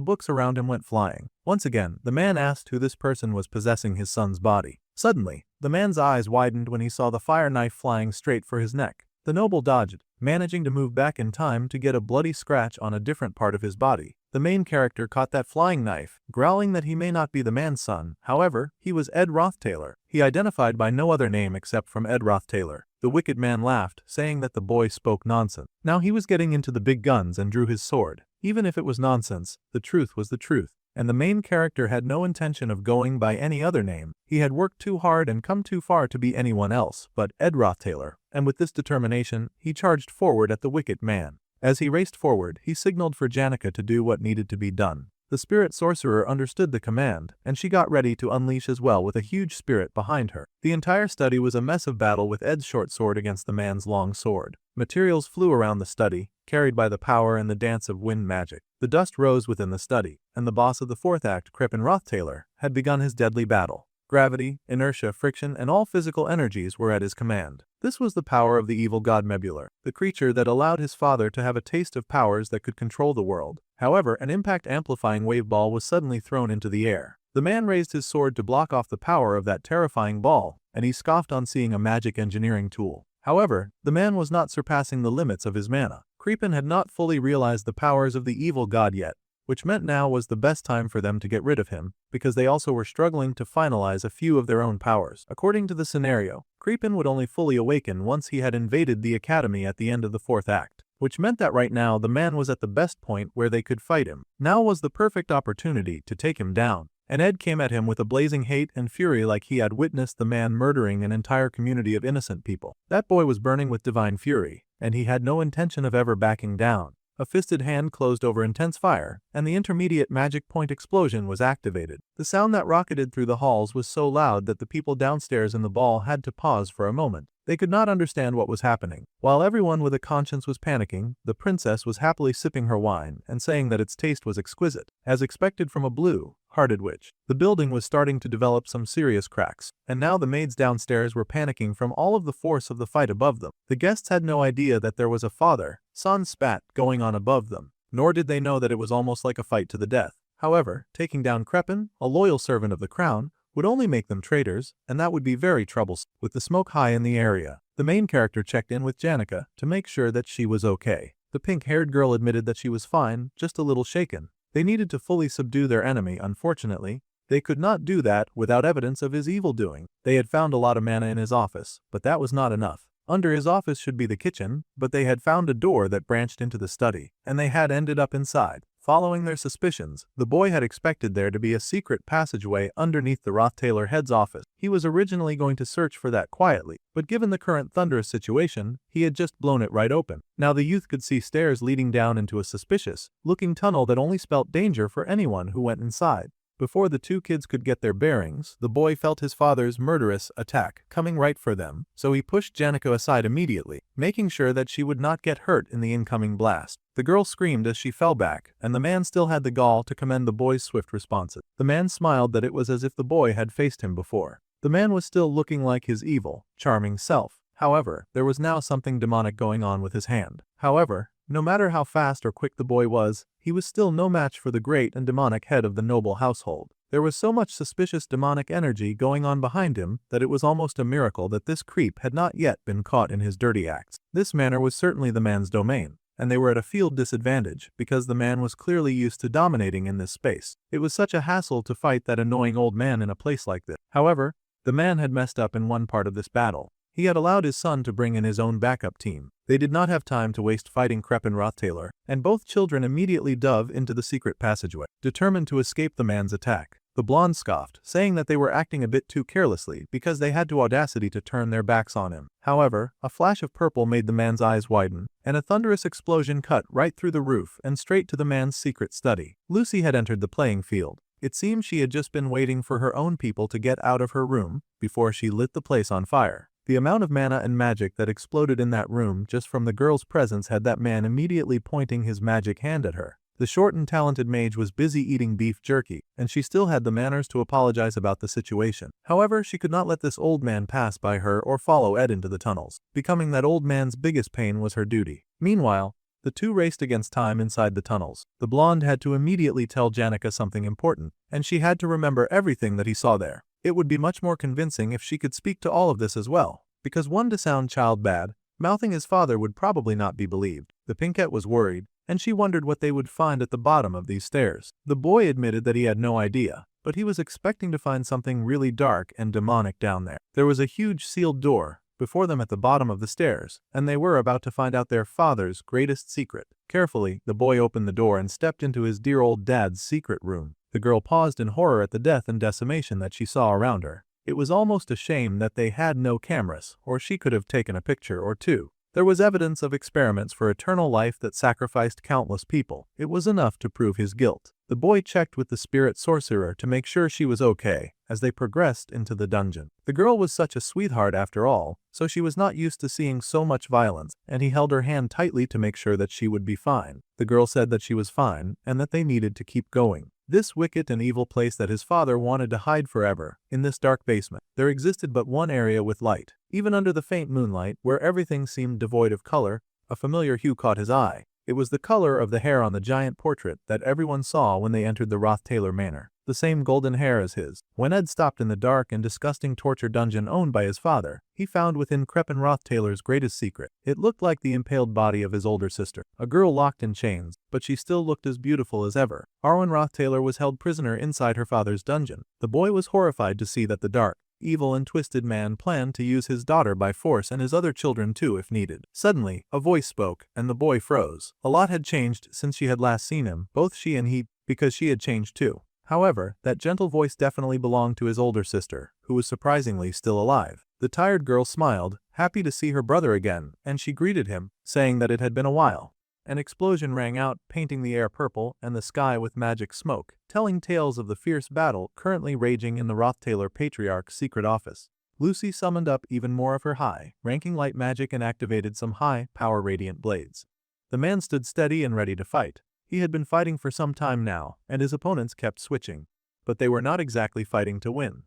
books around him went flying. Once again, the man asked who this person was possessing his son's body. Suddenly, the man's eyes widened when he saw the fire knife flying straight for his neck. The noble dodged, managing to move back in time to get a bloody scratch on a different part of his body. The main character caught that flying knife, growling that he may not be the man's son. However, he was Ed Roth Taylor. He identified by no other name except from Ed Roth Taylor. The wicked man laughed, saying that the boy spoke nonsense. Now he was getting into the big guns and drew his sword. Even if it was nonsense, the truth was the truth. And the main character had no intention of going by any other name. He had worked too hard and come too far to be anyone else but Ed Roth Taylor, and with this determination, he charged forward at the wicked man. As he raced forward, he signaled for Janica to do what needed to be done. The spirit sorcerer understood the command, and she got ready to unleash as well with a huge spirit behind her. The entire study was a mess of battle with Ed's short sword against the man's long sword. Materials flew around the study, carried by the power and the dance of wind magic. The dust rose within the study, and the boss of the fourth act, Crepin Roth Taylor, had begun his deadly battle. Gravity, inertia, friction, and all physical energies were at his command. This was the power of the evil god Mebulor, the creature that allowed his father to have a taste of powers that could control the world. However, an impact-amplifying wave ball was suddenly thrown into the air. The man raised his sword to block off the power of that terrifying ball, and he scoffed on seeing a magic engineering tool. However, the man was not surpassing the limits of his mana. Crepin had not fully realized the powers of the evil god yet, which meant now was the best time for them to get rid of him, because they also were struggling to finalize a few of their own powers. According to the scenario, Crepin would only fully awaken once he had invaded the academy at the end of the fourth act. which meant that right now the man was at the best point where they could fight him. Now was the perfect opportunity to take him down. And Ed came at him with a blazing hate and fury like he had witnessed the man murdering an entire community of innocent people. That boy was burning with divine fury, and he had no intention of ever backing down. A fisted hand closed over intense fire, and the intermediate magic point explosion was activated. The sound that rocketed through the halls was so loud that the people downstairs in the ball had to pause for a moment. They could not understand what was happening. While everyone with a conscience was panicking, the princess was happily sipping her wine and saying that its taste was exquisite, as expected from a blue-hearted witch. The building was starting to develop some serious cracks, and now the maids downstairs were panicking from all of the force of the fight above them. The guests had no idea that there was a father-son spat going on above them, nor did they know that it was almost like a fight to the death. However, taking down Crepin, a loyal servant of the crown, would only make them traitors, and that would be very troublesome. With the smoke high in the area, the main character checked in with Janica to make sure that she was okay. The pink-haired girl admitted that she was fine, just a little shaken. They needed to fully subdue their enemy. Unfortunately, they could not do that without evidence of his evil doing. They had found a lot of mana in his office, but that was not enough. Under his office should be the kitchen, but they had found a door that branched into the study, and they had ended up inside. Following their suspicions, the boy had expected there to be a secret passageway underneath the Roth Taylor head's office. He was originally going to search for that quietly, but given the current thunderous situation, he had just blown it right open. Now the youth could see stairs leading down into a suspicious-looking tunnel that only spelt danger for anyone who went inside. Before the two kids could get their bearings, the boy felt his father's murderous attack coming right for them, so he pushed Janica aside immediately, making sure that she would not get hurt in the incoming blast. The girl screamed as she fell back, and the man still had the gall to commend the boy's swift responses. The man smiled that it was as if the boy had faced him before. The man was still looking like his evil, charming self. However, there was now something demonic going on with his hand. However, no matter how fast or quick the boy was, he was still no match for the great and demonic head of the noble household. There was so much suspicious demonic energy going on behind him that it was almost a miracle that this creep had not yet been caught in his dirty acts. This manor was certainly the man's domain, and they were at a field disadvantage because the man was clearly used to dominating in this space. It was such a hassle to fight that annoying old man in a place like this. However, the man had messed up in one part of this battle. He had allowed his son to bring in his own backup team. They did not have time to waste fighting Crepin Roth Taylor, and both children immediately dove into the secret passageway, determined to escape the man's attack. The blonde scoffed, saying that they were acting a bit too carelessly because they had the audacity to turn their backs on him. However, a flash of purple made the man's eyes widen, and a thunderous explosion cut right through the roof and straight to the man's secret study. Lucy had entered the playing field. It seemed she had just been waiting for her own people to get out of her room before she lit the place on fire. The amount of mana and magic that exploded in that room just from the girl's presence had that man immediately pointing his magic hand at her. The short and talented mage was busy eating beef jerky, and she still had the manners to apologize about the situation. However, she could not let this old man pass by her or follow Ed into the tunnels. Becoming that old man's biggest pain was her duty. Meanwhile, the two raced against time inside the tunnels. The blonde had to immediately tell Janica something important, and she had to remember everything that he saw there. It would be much more convincing if she could speak to all of this as well, because one to sound child bad, mouthing his father would probably not be believed. The pinkette was worried, and she wondered what they would find at the bottom of these stairs. The boy admitted that he had no idea, but he was expecting to find something really dark and demonic down there. There was a huge sealed door before them at the bottom of the stairs, and they were about to find out their father's greatest secret. Carefully, the boy opened the door and stepped into his dear old dad's secret room. The girl paused in horror at the death and decimation that she saw around her. It was almost a shame that they had no cameras, or she could have taken a picture or two. There was evidence of experiments for eternal life that sacrificed countless people. It was enough to prove his guilt. The boy checked with the spirit sorcerer to make sure she was okay as they progressed into the dungeon. The girl was such a sweetheart after all, so she was not used to seeing so much violence, and he held her hand tightly to make sure that she would be fine. The girl said that she was fine and that they needed to keep going. This wicked and evil place that his father wanted to hide forever, in this dark basement, there existed but one area with light. Even under the faint moonlight, where everything seemed devoid of color, a familiar hue caught his eye. It was the color of the hair on the giant portrait that everyone saw when they entered the Roth Taylor manor. The same golden hair as his. When Ed stopped in the dark and disgusting torture dungeon owned by his father, he found within Crepin Roth Taylor's greatest secret. It looked like the impaled body of his older sister, a girl locked in chains, but she still looked as beautiful as ever. Arwen Roth Taylor was held prisoner inside her father's dungeon. The boy was horrified to see that the dark, evil and twisted man planned to use his daughter by force and his other children too if needed. Suddenly, a voice spoke, and the boy froze. A lot had changed since she had last seen him, both she and he, because she had changed too. However, that gentle voice definitely belonged to his older sister, who was surprisingly still alive. The tired girl smiled, happy to see her brother again, and she greeted him, saying that it had been a while. An explosion rang out, painting the air purple and the sky with magic smoke, telling tales of the fierce battle currently raging in the Roth Taylor Patriarch's secret office. Lucy summoned up even more of her high-ranking light magic and activated some high-power radiant blades. The man stood steady and ready to fight. He had been fighting for some time now, and his opponents kept switching. But they were not exactly fighting to win.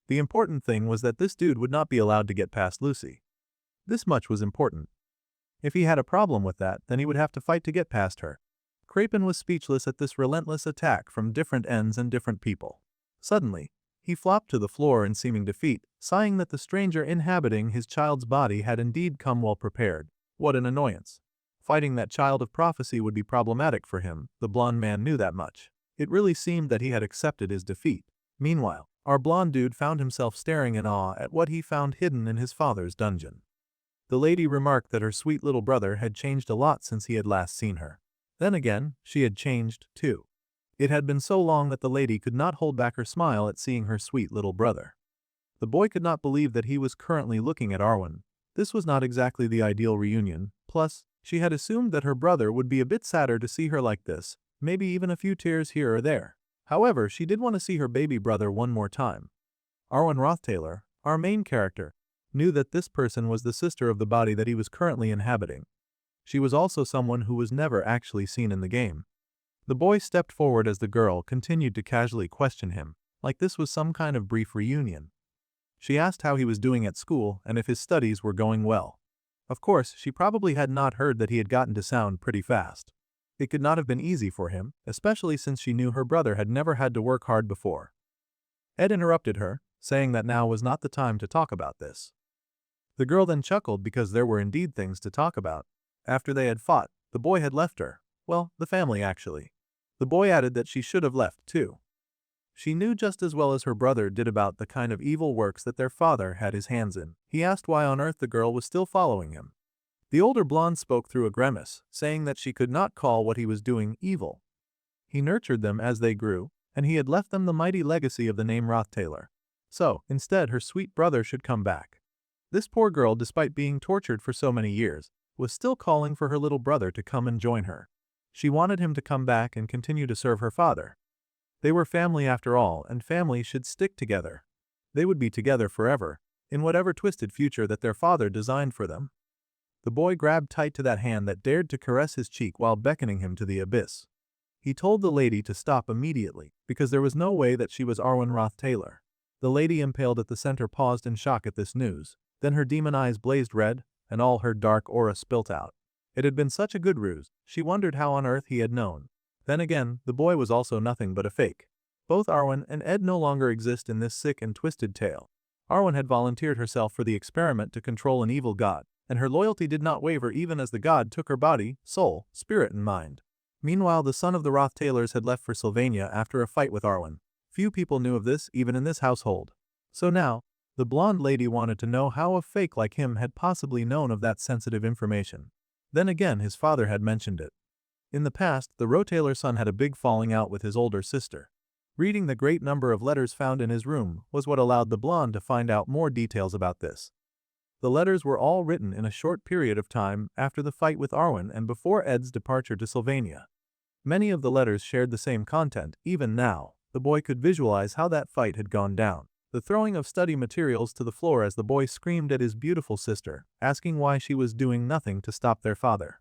The important thing was that this dude would not be allowed to get past Lucy. This much was important. If he had a problem with that, then he would have to fight to get past her. Crapin was speechless at this relentless attack from different ends and different people. Suddenly, he flopped to the floor in seeming defeat, sighing that the stranger inhabiting his child's body had indeed come well prepared. What an annoyance. Fighting that child of prophecy would be problematic for him, the blonde man knew that much. It really seemed that he had accepted his defeat. Meanwhile, our blonde dude found himself staring in awe at what he found hidden in his father's dungeon. The lady remarked that her sweet little brother had changed a lot since he had last seen her. Then again, she had changed, too. It had been so long that the lady could not hold back her smile at seeing her sweet little brother. The boy could not believe that he was currently looking at Arwen. This was not exactly the ideal reunion, plus, she had assumed that her brother would be a bit sadder to see her like this, maybe even a few tears here or there. However, she did want to see her baby brother one more time. Arwen Roth Taylor, our main character, knew that this person was the sister of the body that he was currently inhabiting. She was also someone who was never actually seen in the game. The boy stepped forward as the girl continued to casually question him, like this was some kind of brief reunion. She asked how he was doing at school and if his studies were going well. Of course, she probably had not heard that he had gotten to sound pretty fast. It could not have been easy for him, especially since she knew her brother had never had to work hard before. Ed interrupted her, saying that now was not the time to talk about this. The girl then chuckled because there were indeed things to talk about. After they had fought, the boy had left her. Well, the family actually. The boy added that she should have left too. She knew just as well as her brother did about the kind of evil works that their father had his hands in. He asked why on earth the girl was still following him. The older blonde spoke through a grimace, saying that she could not call what he was doing evil. He nurtured them as they grew, and he had left them the mighty legacy of the name Roth Taylor. So, instead her sweet brother should come back. This poor girl, despite being tortured for so many years, was still calling for her little brother to come and join her. She wanted him to come back and continue to serve her father. They were family after all, and family should stick together. They would be together forever, in whatever twisted future that their father designed for them. The boy grabbed tight to that hand that dared to caress his cheek while beckoning him to the abyss. He told the lady to stop immediately, because there was no way that she was Arwen Roth Taylor. The lady impaled at the center paused in shock at this news. Then her demon eyes blazed red, and all her dark aura spilt out. It had been such a good ruse, she wondered how on earth he had known. Then again, the boy was also nothing but a fake. Both Arwen and Ed no longer exist in this sick and twisted tale. Arwen had volunteered herself for the experiment to control an evil god, and her loyalty did not waver even as the god took her body, soul, spirit and mind. Meanwhile, the son of the Roth Taylors had left for Sylvania after a fight with Arwen. Few people knew of this even in this household. So now, the blonde lady wanted to know how a fake like him had possibly known of that sensitive information. Then again his father had mentioned it. In the past, the Roth Taylor son had a big falling out with his older sister. Reading the great number of letters found in his room was what allowed the blonde to find out more details about this. The letters were all written in a short period of time after the fight with Arwen and before Ed's departure to Sylvania. Many of the letters shared the same content. Even now, the boy could visualize how that fight had gone down. The throwing of study materials to the floor as the boy screamed at his beautiful sister, asking why she was doing nothing to stop their father.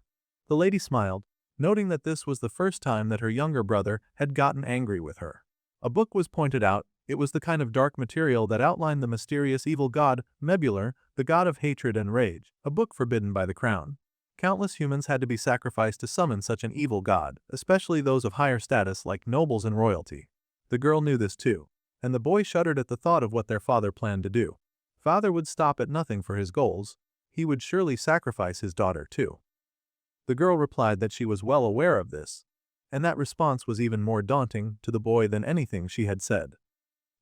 The lady smiled, noting that this was the first time that her younger brother had gotten angry with her. A book was pointed out. It was the kind of dark material that outlined the mysterious evil god, Mebular, the god of hatred and rage, a book forbidden by the crown. Countless humans had to be sacrificed to summon such an evil god, especially those of higher status like nobles and royalty. The girl knew this too, and the boy shuddered at the thought of what their father planned to do. Father would stop at nothing for his goals. He would surely sacrifice his daughter too. The girl replied that she was well aware of this, and that response was even more daunting to the boy than anything she had said.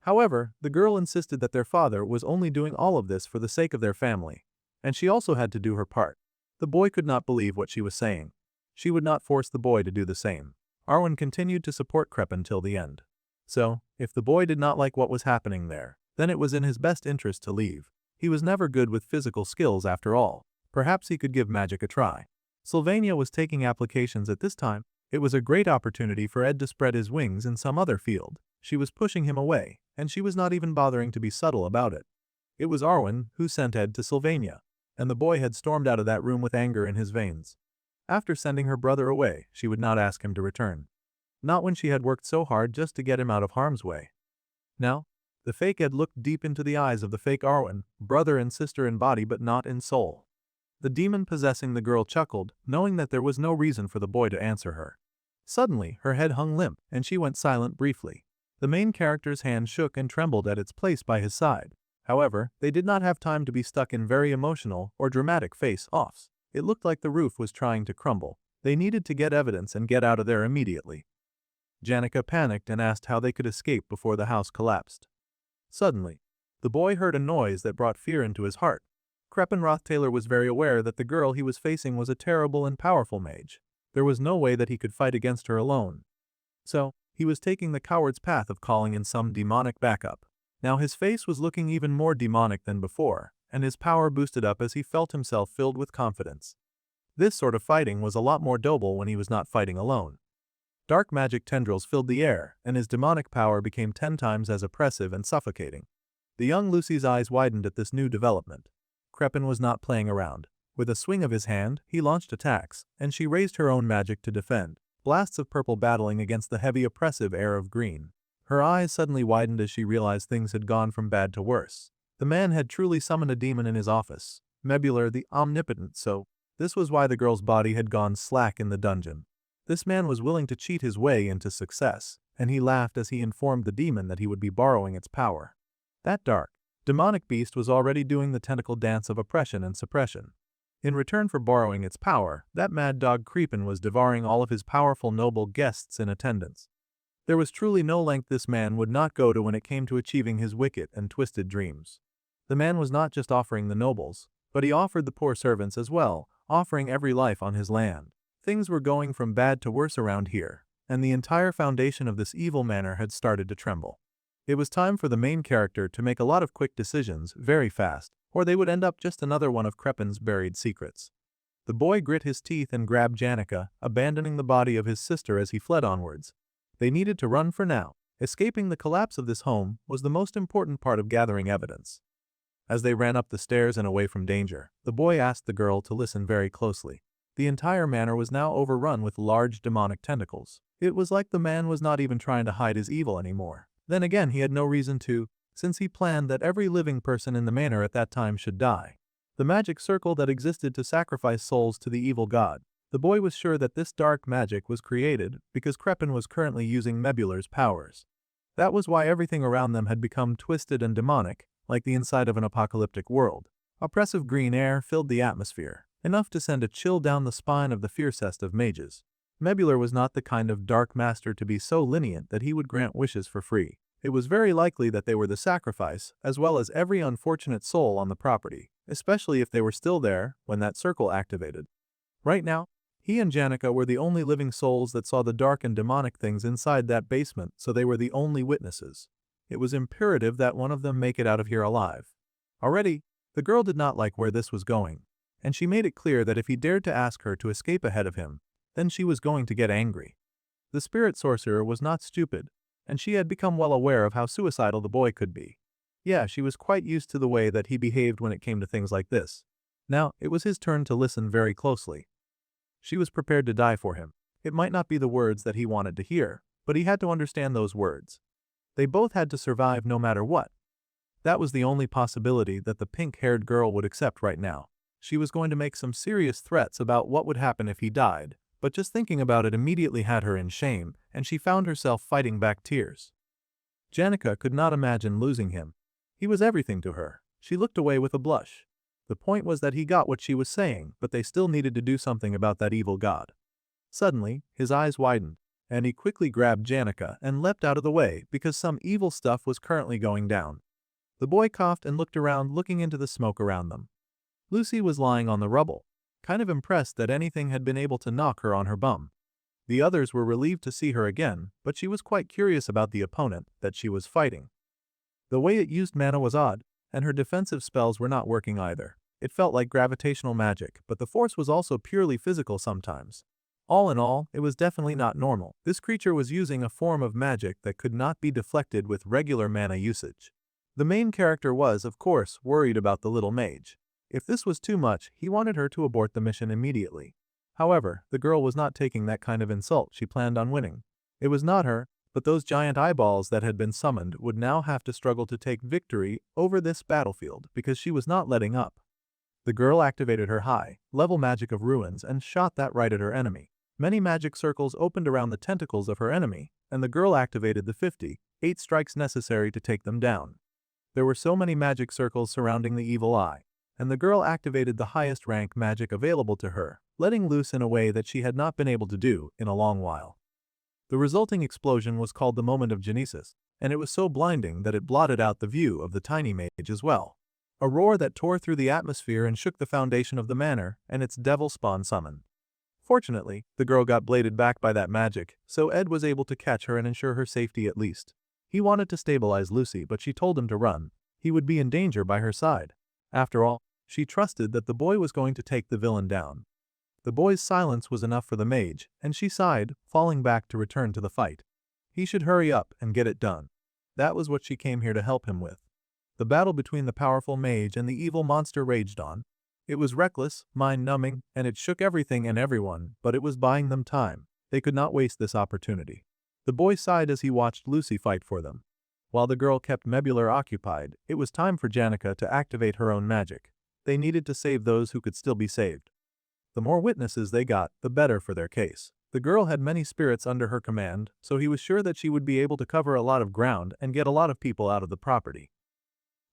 However, the girl insisted that their father was only doing all of this for the sake of their family, and she also had to do her part. The boy could not believe what she was saying. She would not force the boy to do the same. Arwen continued to support Crepin till the end. So, if the boy did not like what was happening there, then it was in his best interest to leave. He was never good with physical skills after all. Perhaps he could give magic a try. Sylvania was taking applications at this time. It was a great opportunity for Ed to spread his wings in some other field. She was pushing him away, and she was not even bothering to be subtle about it. It was Arwen who sent Ed to Sylvania, and the boy had stormed out of that room with anger in his veins. After sending her brother away, she would not ask him to return. Not when she had worked so hard just to get him out of harm's way. Now, the fake Ed looked deep into the eyes of the fake Arwen, brother and sister in body but not in soul. The demon possessing the girl chuckled, knowing that there was no reason for the boy to answer her. Suddenly, her head hung limp, and she went silent briefly. The main character's hand shook and trembled at its place by his side. However, they did not have time to be stuck in very emotional or dramatic face-offs. It looked like the roof was trying to crumble. They needed to get evidence and get out of there immediately. Janica panicked and asked how they could escape before the house collapsed. Suddenly, the boy heard a noise that brought fear into his heart. Ed Roth Taylor was very aware that the girl he was facing was a terrible and powerful mage. There was no way that he could fight against her alone. So, he was taking the coward's path of calling in some demonic backup. Now his face was looking even more demonic than before, and his power boosted up as he felt himself filled with confidence. This sort of fighting was a lot more doable when he was not fighting alone. Dark magic tendrils filled the air, and his demonic power became 10 times as oppressive and suffocating. The young Lucy's eyes widened at this new development. Crepin was not playing around. With a swing of his hand, he launched attacks, and she raised her own magic to defend, blasts of purple battling against the heavy oppressive air of green. Her eyes suddenly widened as she realized things had gone from bad to worse. The man had truly summoned a demon in his office, Mebular the Omnipotent, so this was why the girl's body had gone slack in the dungeon. This man was willing to cheat his way into success, and he laughed as he informed the demon that he would be borrowing its power. That dark, demonic beast was already doing the tentacle dance of oppression and suppression. In return for borrowing its power, that mad dog Crepin was devouring all of his powerful noble guests in attendance. There was truly no length this man would not go to when it came to achieving his wicked and twisted dreams. The man was not just offering the nobles, but he offered the poor servants as well, offering every life on his land. Things were going from bad to worse around here, and the entire foundation of this evil manor had started to tremble. It was time for the main character to make a lot of quick decisions very fast, or they would end up just another one of Crepin's buried secrets. The boy grit his teeth and grabbed Janica, abandoning the body of his sister as he fled onwards. They needed to run for now. Escaping the collapse of this home was the most important part of gathering evidence. As they ran up the stairs and away from danger, the boy asked the girl to listen very closely. The entire manor was now overrun with large demonic tentacles. It was like the man was not even trying to hide his evil anymore. Then again, he had no reason to, since he planned that every living person in the manor at that time should die. The magic circle that existed to sacrifice souls to the evil god. The boy was sure that this dark magic was created because Crepin was currently using Mebular's powers. That was why everything around them had become twisted and demonic, like the inside of an apocalyptic world. Oppressive green air filled the atmosphere, enough to send a chill down the spine of the fiercest of mages. Mebular was not the kind of dark master to be so lenient that he would grant wishes for free. It was very likely that they were the sacrifice, as well as every unfortunate soul on the property, especially if they were still there when that circle activated. Right now, he and Janica were the only living souls that saw the dark and demonic things inside that basement, so they were the only witnesses. It was imperative that one of them make it out of here alive. Already, the girl did not like where this was going, and she made it clear that if he dared to ask her to escape ahead of him, then she was going to get angry. The spirit sorcerer was not stupid, and she had become well aware of how suicidal the boy could be. Yeah, she was quite used to the way that he behaved when it came to things like this. Now, it was his turn to listen very closely. She was prepared to die for him. It might not be the words that he wanted to hear, but he had to understand those words. They both had to survive no matter what. That was the only possibility that the pink-haired girl would accept right now. She was going to make some serious threats about what would happen if he died, but just thinking about it immediately had her in shame, and she found herself fighting back tears. Janica could not imagine losing him. He was everything to her. She looked away with a blush. The point was that he got what she was saying, but they still needed to do something about that evil god. Suddenly, his eyes widened, and he quickly grabbed Janica and leapt out of the way because some evil stuff was currently going down. The boy coughed and looked around, looking into the smoke around them. Lucy was lying on the rubble, kind of impressed that anything had been able to knock her on her bum. The others were relieved to see her again, but she was quite curious about the opponent that she was fighting. The way it used mana was odd, and her defensive spells were not working either. It felt like gravitational magic, but the force was also purely physical sometimes. All in all, it was definitely not normal. This creature was using a form of magic that could not be deflected with regular mana usage. The main character was, of course, worried about the little mage. If this was too much, he wanted her to abort the mission immediately. However, the girl was not taking that kind of insult. She planned on winning. It was not her, but those giant eyeballs that had been summoned would now have to struggle to take victory over this battlefield because she was not letting up. The girl activated her high-level magic of ruins and shot that right at her enemy. Many magic circles opened around the tentacles of her enemy, and the girl activated the 58 strikes necessary to take them down. There were so many magic circles surrounding the evil eye, and the girl activated the highest rank magic available to her, letting loose in a way that she had not been able to do in a long while. The resulting explosion was called the moment of Genesis, and it was so blinding that it blotted out the view of the tiny mage as well. A roar that tore through the atmosphere and shook the foundation of the manor and its devil spawn summon. Fortunately, the girl got bladed back by that magic, so Ed was able to catch her and ensure her safety at least. He wanted to stabilize Lucy, but she told him to run. He would be in danger by her side. After all, she trusted that the boy was going to take the villain down. The boy's silence was enough for the mage, and she sighed, falling back to return to the fight. He should hurry up and get it done. That was what she came here to help him with. The battle between the powerful mage and the evil monster raged on. It was reckless, mind-numbing, and it shook everything and everyone, but it was buying them time. They could not waste this opportunity. The boy sighed as he watched Lucy fight for them. While the girl kept Mebular occupied, it was time for Janica to activate her own magic. They needed to save those who could still be saved. The more witnesses they got, the better for their case. The girl had many spirits under her command, so he was sure that she would be able to cover a lot of ground and get a lot of people out of the property.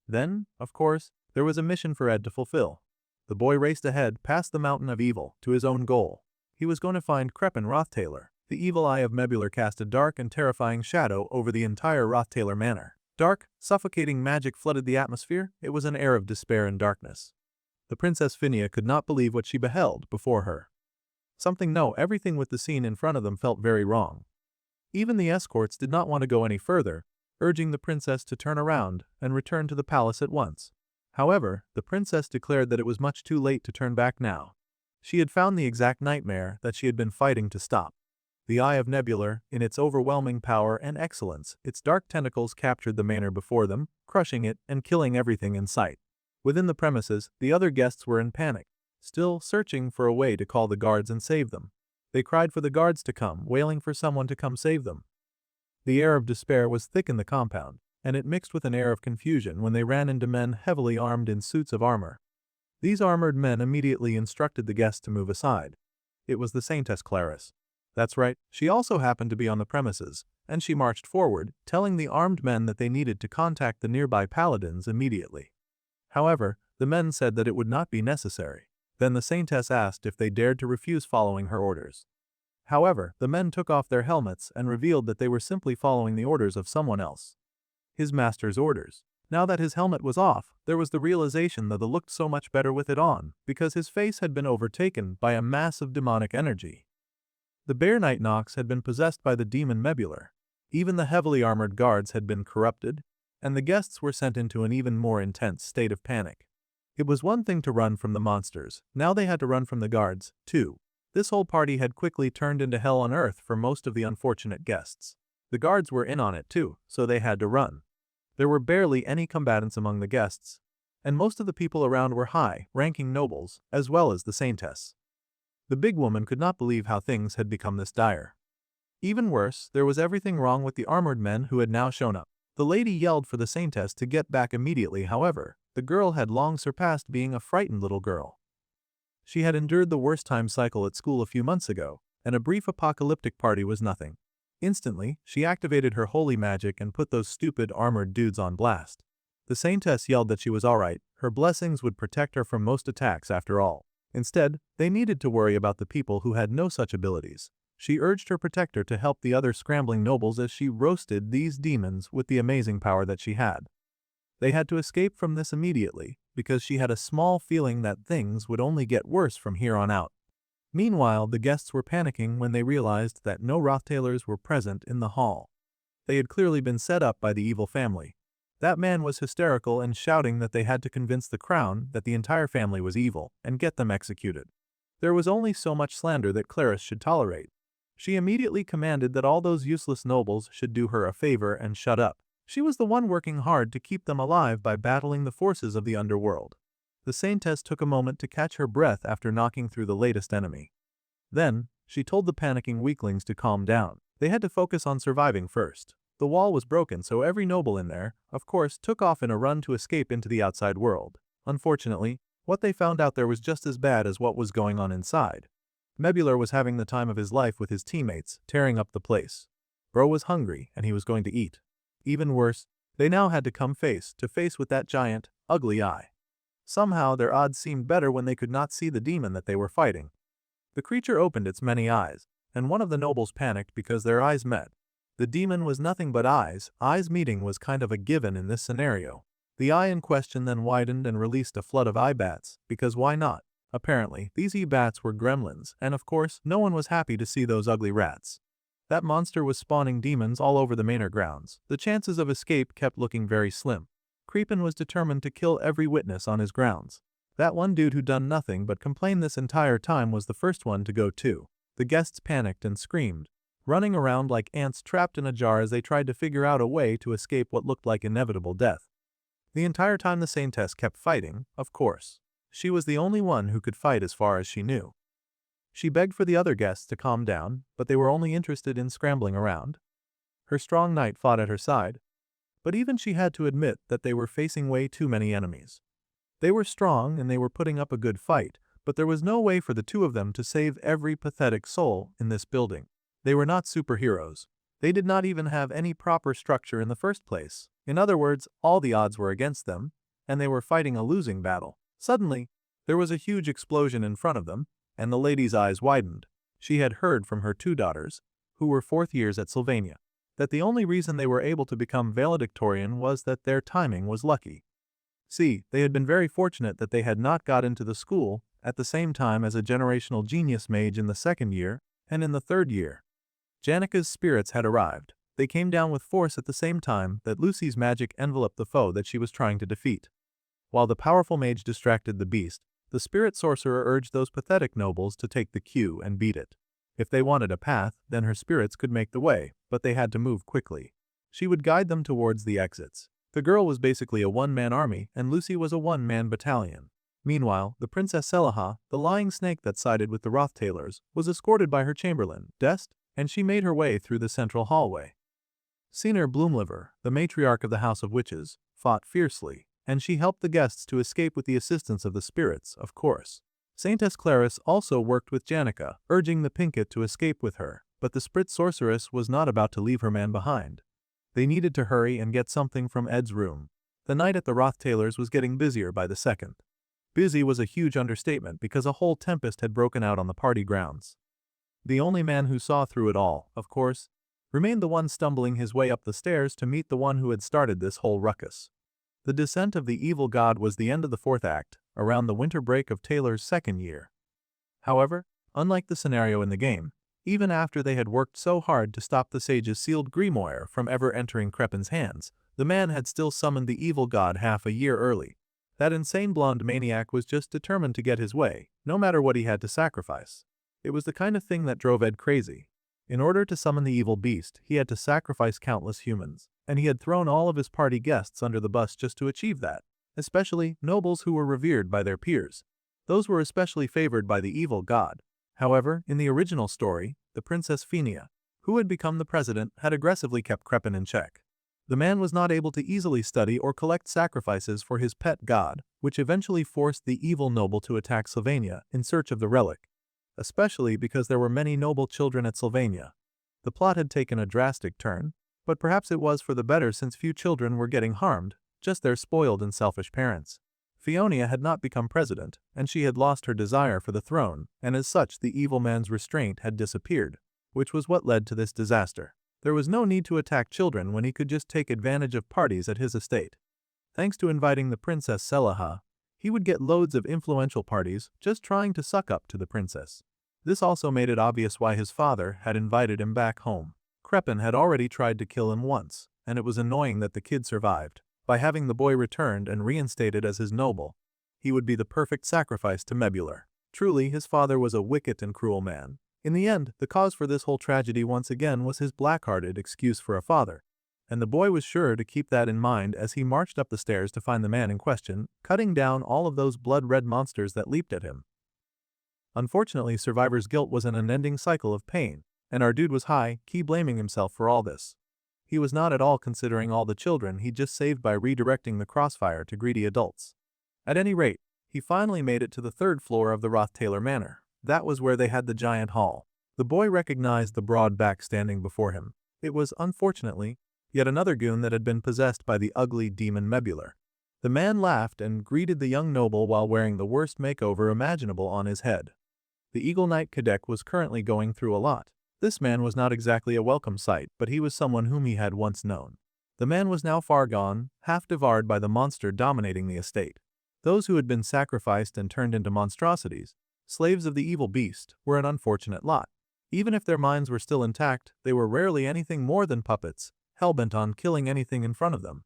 Then, of course, there was a mission for Ed to fulfill. The boy raced ahead past the mountain of evil to his own goal. He was going to find Ed Roth Taylor. The evil eye of Mebular cast a dark and terrifying shadow over the entire Roth Taylor manor. Dark, suffocating magic flooded the atmosphere. It was an air of despair and darkness. The Princess Fiona could not believe what she beheld before her. Everything with the scene in front of them felt very wrong. Even the escorts did not want to go any further, urging the princess to turn around and return to the palace at once. However, the princess declared that it was much too late to turn back now. She had found the exact nightmare that she had been fighting to stop. The Eye of Nebular, in its overwhelming power and excellence, its dark tentacles captured the manor before them, crushing it and killing everything in sight. Within the premises, the other guests were in panic, still searching for a way to call the guards and save them. They cried for the guards to come, wailing for someone to come save them. The air of despair was thick in the compound, and it mixed with an air of confusion when they ran into men heavily armed in suits of armor. These armored men immediately instructed the guests to move aside. It was the Saintess Clarice. That's right, she also happened to be on the premises, and she marched forward, telling the armed men that they needed to contact the nearby paladins immediately. However, the men said that it would not be necessary. Then the Saintess asked if they dared to refuse following her orders. However, the men took off their helmets and revealed that they were simply following the orders of someone else. His master's orders. Now that his helmet was off, there was the realization that he looked so much better with it on, because his face had been overtaken by a mass of demonic energy. The Bear Knight Nox had been possessed by the demon Mebular. Even the heavily armored guards had been corrupted, and the guests were sent into an even more intense state of panic. It was one thing to run from the monsters, now they had to run from the guards, too. This whole party had quickly turned into hell on earth for most of the unfortunate guests. The guards were in on it too, so they had to run. There were barely any combatants among the guests, and most of the people around were high-ranking nobles, as well as the Saintess. The big woman could not believe how things had become this dire. Even worse, there was everything wrong with the armored men who had now shown up. The lady yelled for the Saintess to get back immediately. However, the girl had long surpassed being a frightened little girl. She had endured the worst time cycle at school a few months ago, and a brief apocalyptic party was nothing. Instantly, she activated her holy magic and put those stupid armored dudes on blast. The Saintess yelled that she was alright, her blessings would protect her from most attacks after all. Instead, they needed to worry about the people who had no such abilities. She urged her protector to help the other scrambling nobles as she roasted these demons with the amazing power that she had. They had to escape from this immediately, because she had a small feeling that things would only get worse from here on out. Meanwhile, the guests were panicking when they realized that no Roth Taylors were present in the hall. They had clearly been set up by the evil family. That man was hysterical and shouting that they had to convince the crown that the entire family was evil and get them executed. There was only so much slander that Clarice should tolerate. She immediately commanded that all those useless nobles should do her a favor and shut up. She was the one working hard to keep them alive by battling the forces of the underworld. The Saintess took a moment to catch her breath after knocking through the latest enemy. Then, she told the panicking weaklings to calm down. They had to focus on surviving first. The wall was broken, so every noble in there, of course, took off in a run to escape into the outside world. Unfortunately, what they found out there was just as bad as what was going on inside. Mebular was having the time of his life with his teammates, tearing up the place. Bro was hungry, and he was going to eat. Even worse, they now had to come face to face with that giant, ugly eye. Somehow their odds seemed better when they could not see the demon that they were fighting. The creature opened its many eyes, and one of the nobles panicked because their eyes met. The demon was nothing but eyes. Eyes meeting was kind of a given in this scenario. The eye in question then widened and released a flood of eye bats, because why not? Apparently, these e-bats were gremlins, and of course, no one was happy to see those ugly rats. That monster was spawning demons all over the manor grounds. The chances of escape kept looking very slim. Creepin was determined to kill every witness on his grounds. That one dude who done nothing but complain this entire time was the first one to go too. The guests panicked and screamed, running around like ants trapped in a jar as they tried to figure out a way to escape what looked like inevitable death. The entire time the Saintess kept fighting, of course. She was the only one who could fight as far as she knew. She begged for the other guests to calm down, but they were only interested in scrambling around. Her strong knight fought at her side, but even she had to admit that they were facing way too many enemies. They were strong and they were putting up a good fight, but there was no way for the two of them to save every pathetic soul in this building. They were not superheroes. They did not even have any proper structure in the first place. In other words, all the odds were against them, and they were fighting a losing battle. Suddenly, there was a huge explosion in front of them, and the lady's eyes widened. She had heard from her two daughters, who were fourth years at Sylvania, that the only reason they were able to become valedictorian was that their timing was lucky. See, they had been very fortunate that they had not got into the school at the same time as a generational genius mage in the second year and in the third year. Janica's spirits had arrived. They came down with force at the same time that Lucy's magic enveloped the foe that she was trying to defeat. While the powerful mage distracted the beast, the spirit sorcerer urged those pathetic nobles to take the cue and beat it. If they wanted a path, then her spirits could make the way, but they had to move quickly. She would guide them towards the exits. The girl was basically a one-man army, and Lucy was a one-man battalion. Meanwhile, the Princess Selaha, the lying snake that sided with the Roth Taylors, was escorted by her chamberlain, Dest, and she made her way through the central hallway. Senior Bloomliver, the matriarch of the House of Witches, fought fiercely, and she helped the guests to escape with the assistance of the spirits, of course. Saintess Clarice also worked with Janica, urging the Pinkett to escape with her, but the Sprit sorceress was not about to leave her man behind. They needed to hurry and get something from Ed's room. The night at the Roth Taylors was getting busier by the second. Busy was a huge understatement because a whole tempest had broken out on the party grounds. The only man who saw through it all, of course, remained the one stumbling his way up the stairs to meet the one who had started this whole ruckus. The descent of the evil god was the end of the fourth act, around the winter break of Taylor's second year. However, unlike the scenario in the game, even after they had worked so hard to stop the sage's sealed grimoire from ever entering Crepin's hands, the man had still summoned the evil god half a year early. That insane blonde maniac was just determined to get his way, no matter what he had to sacrifice. It was the kind of thing that drove Ed crazy. In order to summon the evil beast, he had to sacrifice countless humans, and he had thrown all of his party guests under the bus just to achieve that, especially nobles who were revered by their peers. Those were especially favored by the evil god. However, in the original story, the Princess Fiona, who had become the president, had aggressively kept Crepin in check. The man was not able to easily study or collect sacrifices for his pet god, which eventually forced the evil noble to attack Sylvania in search of the relic, especially because there were many noble children at Sylvania. The plot had taken a drastic turn, but perhaps it was for the better since few children were getting harmed, just their spoiled and selfish parents. Fiona had not become president, and she had lost her desire for the throne, and as such the evil man's restraint had disappeared. which was what led to this disaster. There was no need to attack children when he could just take advantage of parties at his estate. Thanks to inviting the Princess Selaha, he would get loads of influential parties just trying to suck up to the princess. This also made it obvious why his father had invited him back home. Crepin had already tried to kill him once, and it was annoying that the kid survived. By having the boy returned and reinstated as his noble, he would be the perfect sacrifice to Mebular. Truly, his father was a wicked and cruel man. In the end, the cause for this whole tragedy once again was his black-hearted excuse for a father, and the boy was sure to keep that in mind as he marched up the stairs to find the man in question, cutting down all of those blood-red monsters that leaped at him. Unfortunately, Survivor's guilt was an unending cycle of pain, and our dude was high-key blaming himself for all this. He was not at all considering all the children he just saved by redirecting the crossfire to greedy adults. At any rate, he finally made it to the third floor of the Roth Taylor Manor. That was where they had the giant hall. The boy recognized the broad back standing before him. It was, unfortunately, yet another goon that had been possessed by the ugly demon Mebular. The man laughed and greeted the young noble while wearing the worst makeover imaginable on his head. The Eagle Knight Cadet was currently going through a lot. This man was not exactly a welcome sight, but he was someone whom he had once known. The man was now far gone, half devoured by the monster dominating the estate. Those who had been sacrificed and turned into monstrosities, slaves of the evil beast, were an unfortunate lot. Even if their minds were still intact, they were rarely anything more than puppets, hell-bent on killing anything in front of them.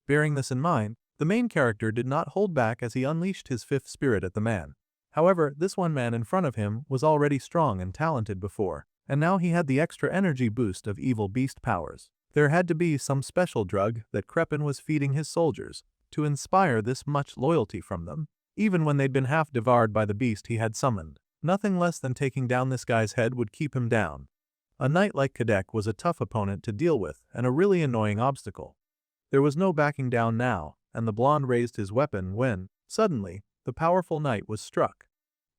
Bearing this in mind, the main character did not hold back as he unleashed his fifth spirit at the man. However, this one man in front of him was already strong and talented before, and now he had the extra energy boost of evil beast powers. There had to be some special drug that Crepin was feeding his soldiers to inspire this much loyalty from them. Even when they'd been half devoured by the beast he had summoned, nothing less than taking down this guy's head would keep him down. A knight like Kadek was a tough opponent to deal with and a really annoying obstacle. There was no backing down now, and the blonde raised his weapon when, suddenly, the powerful knight was struck.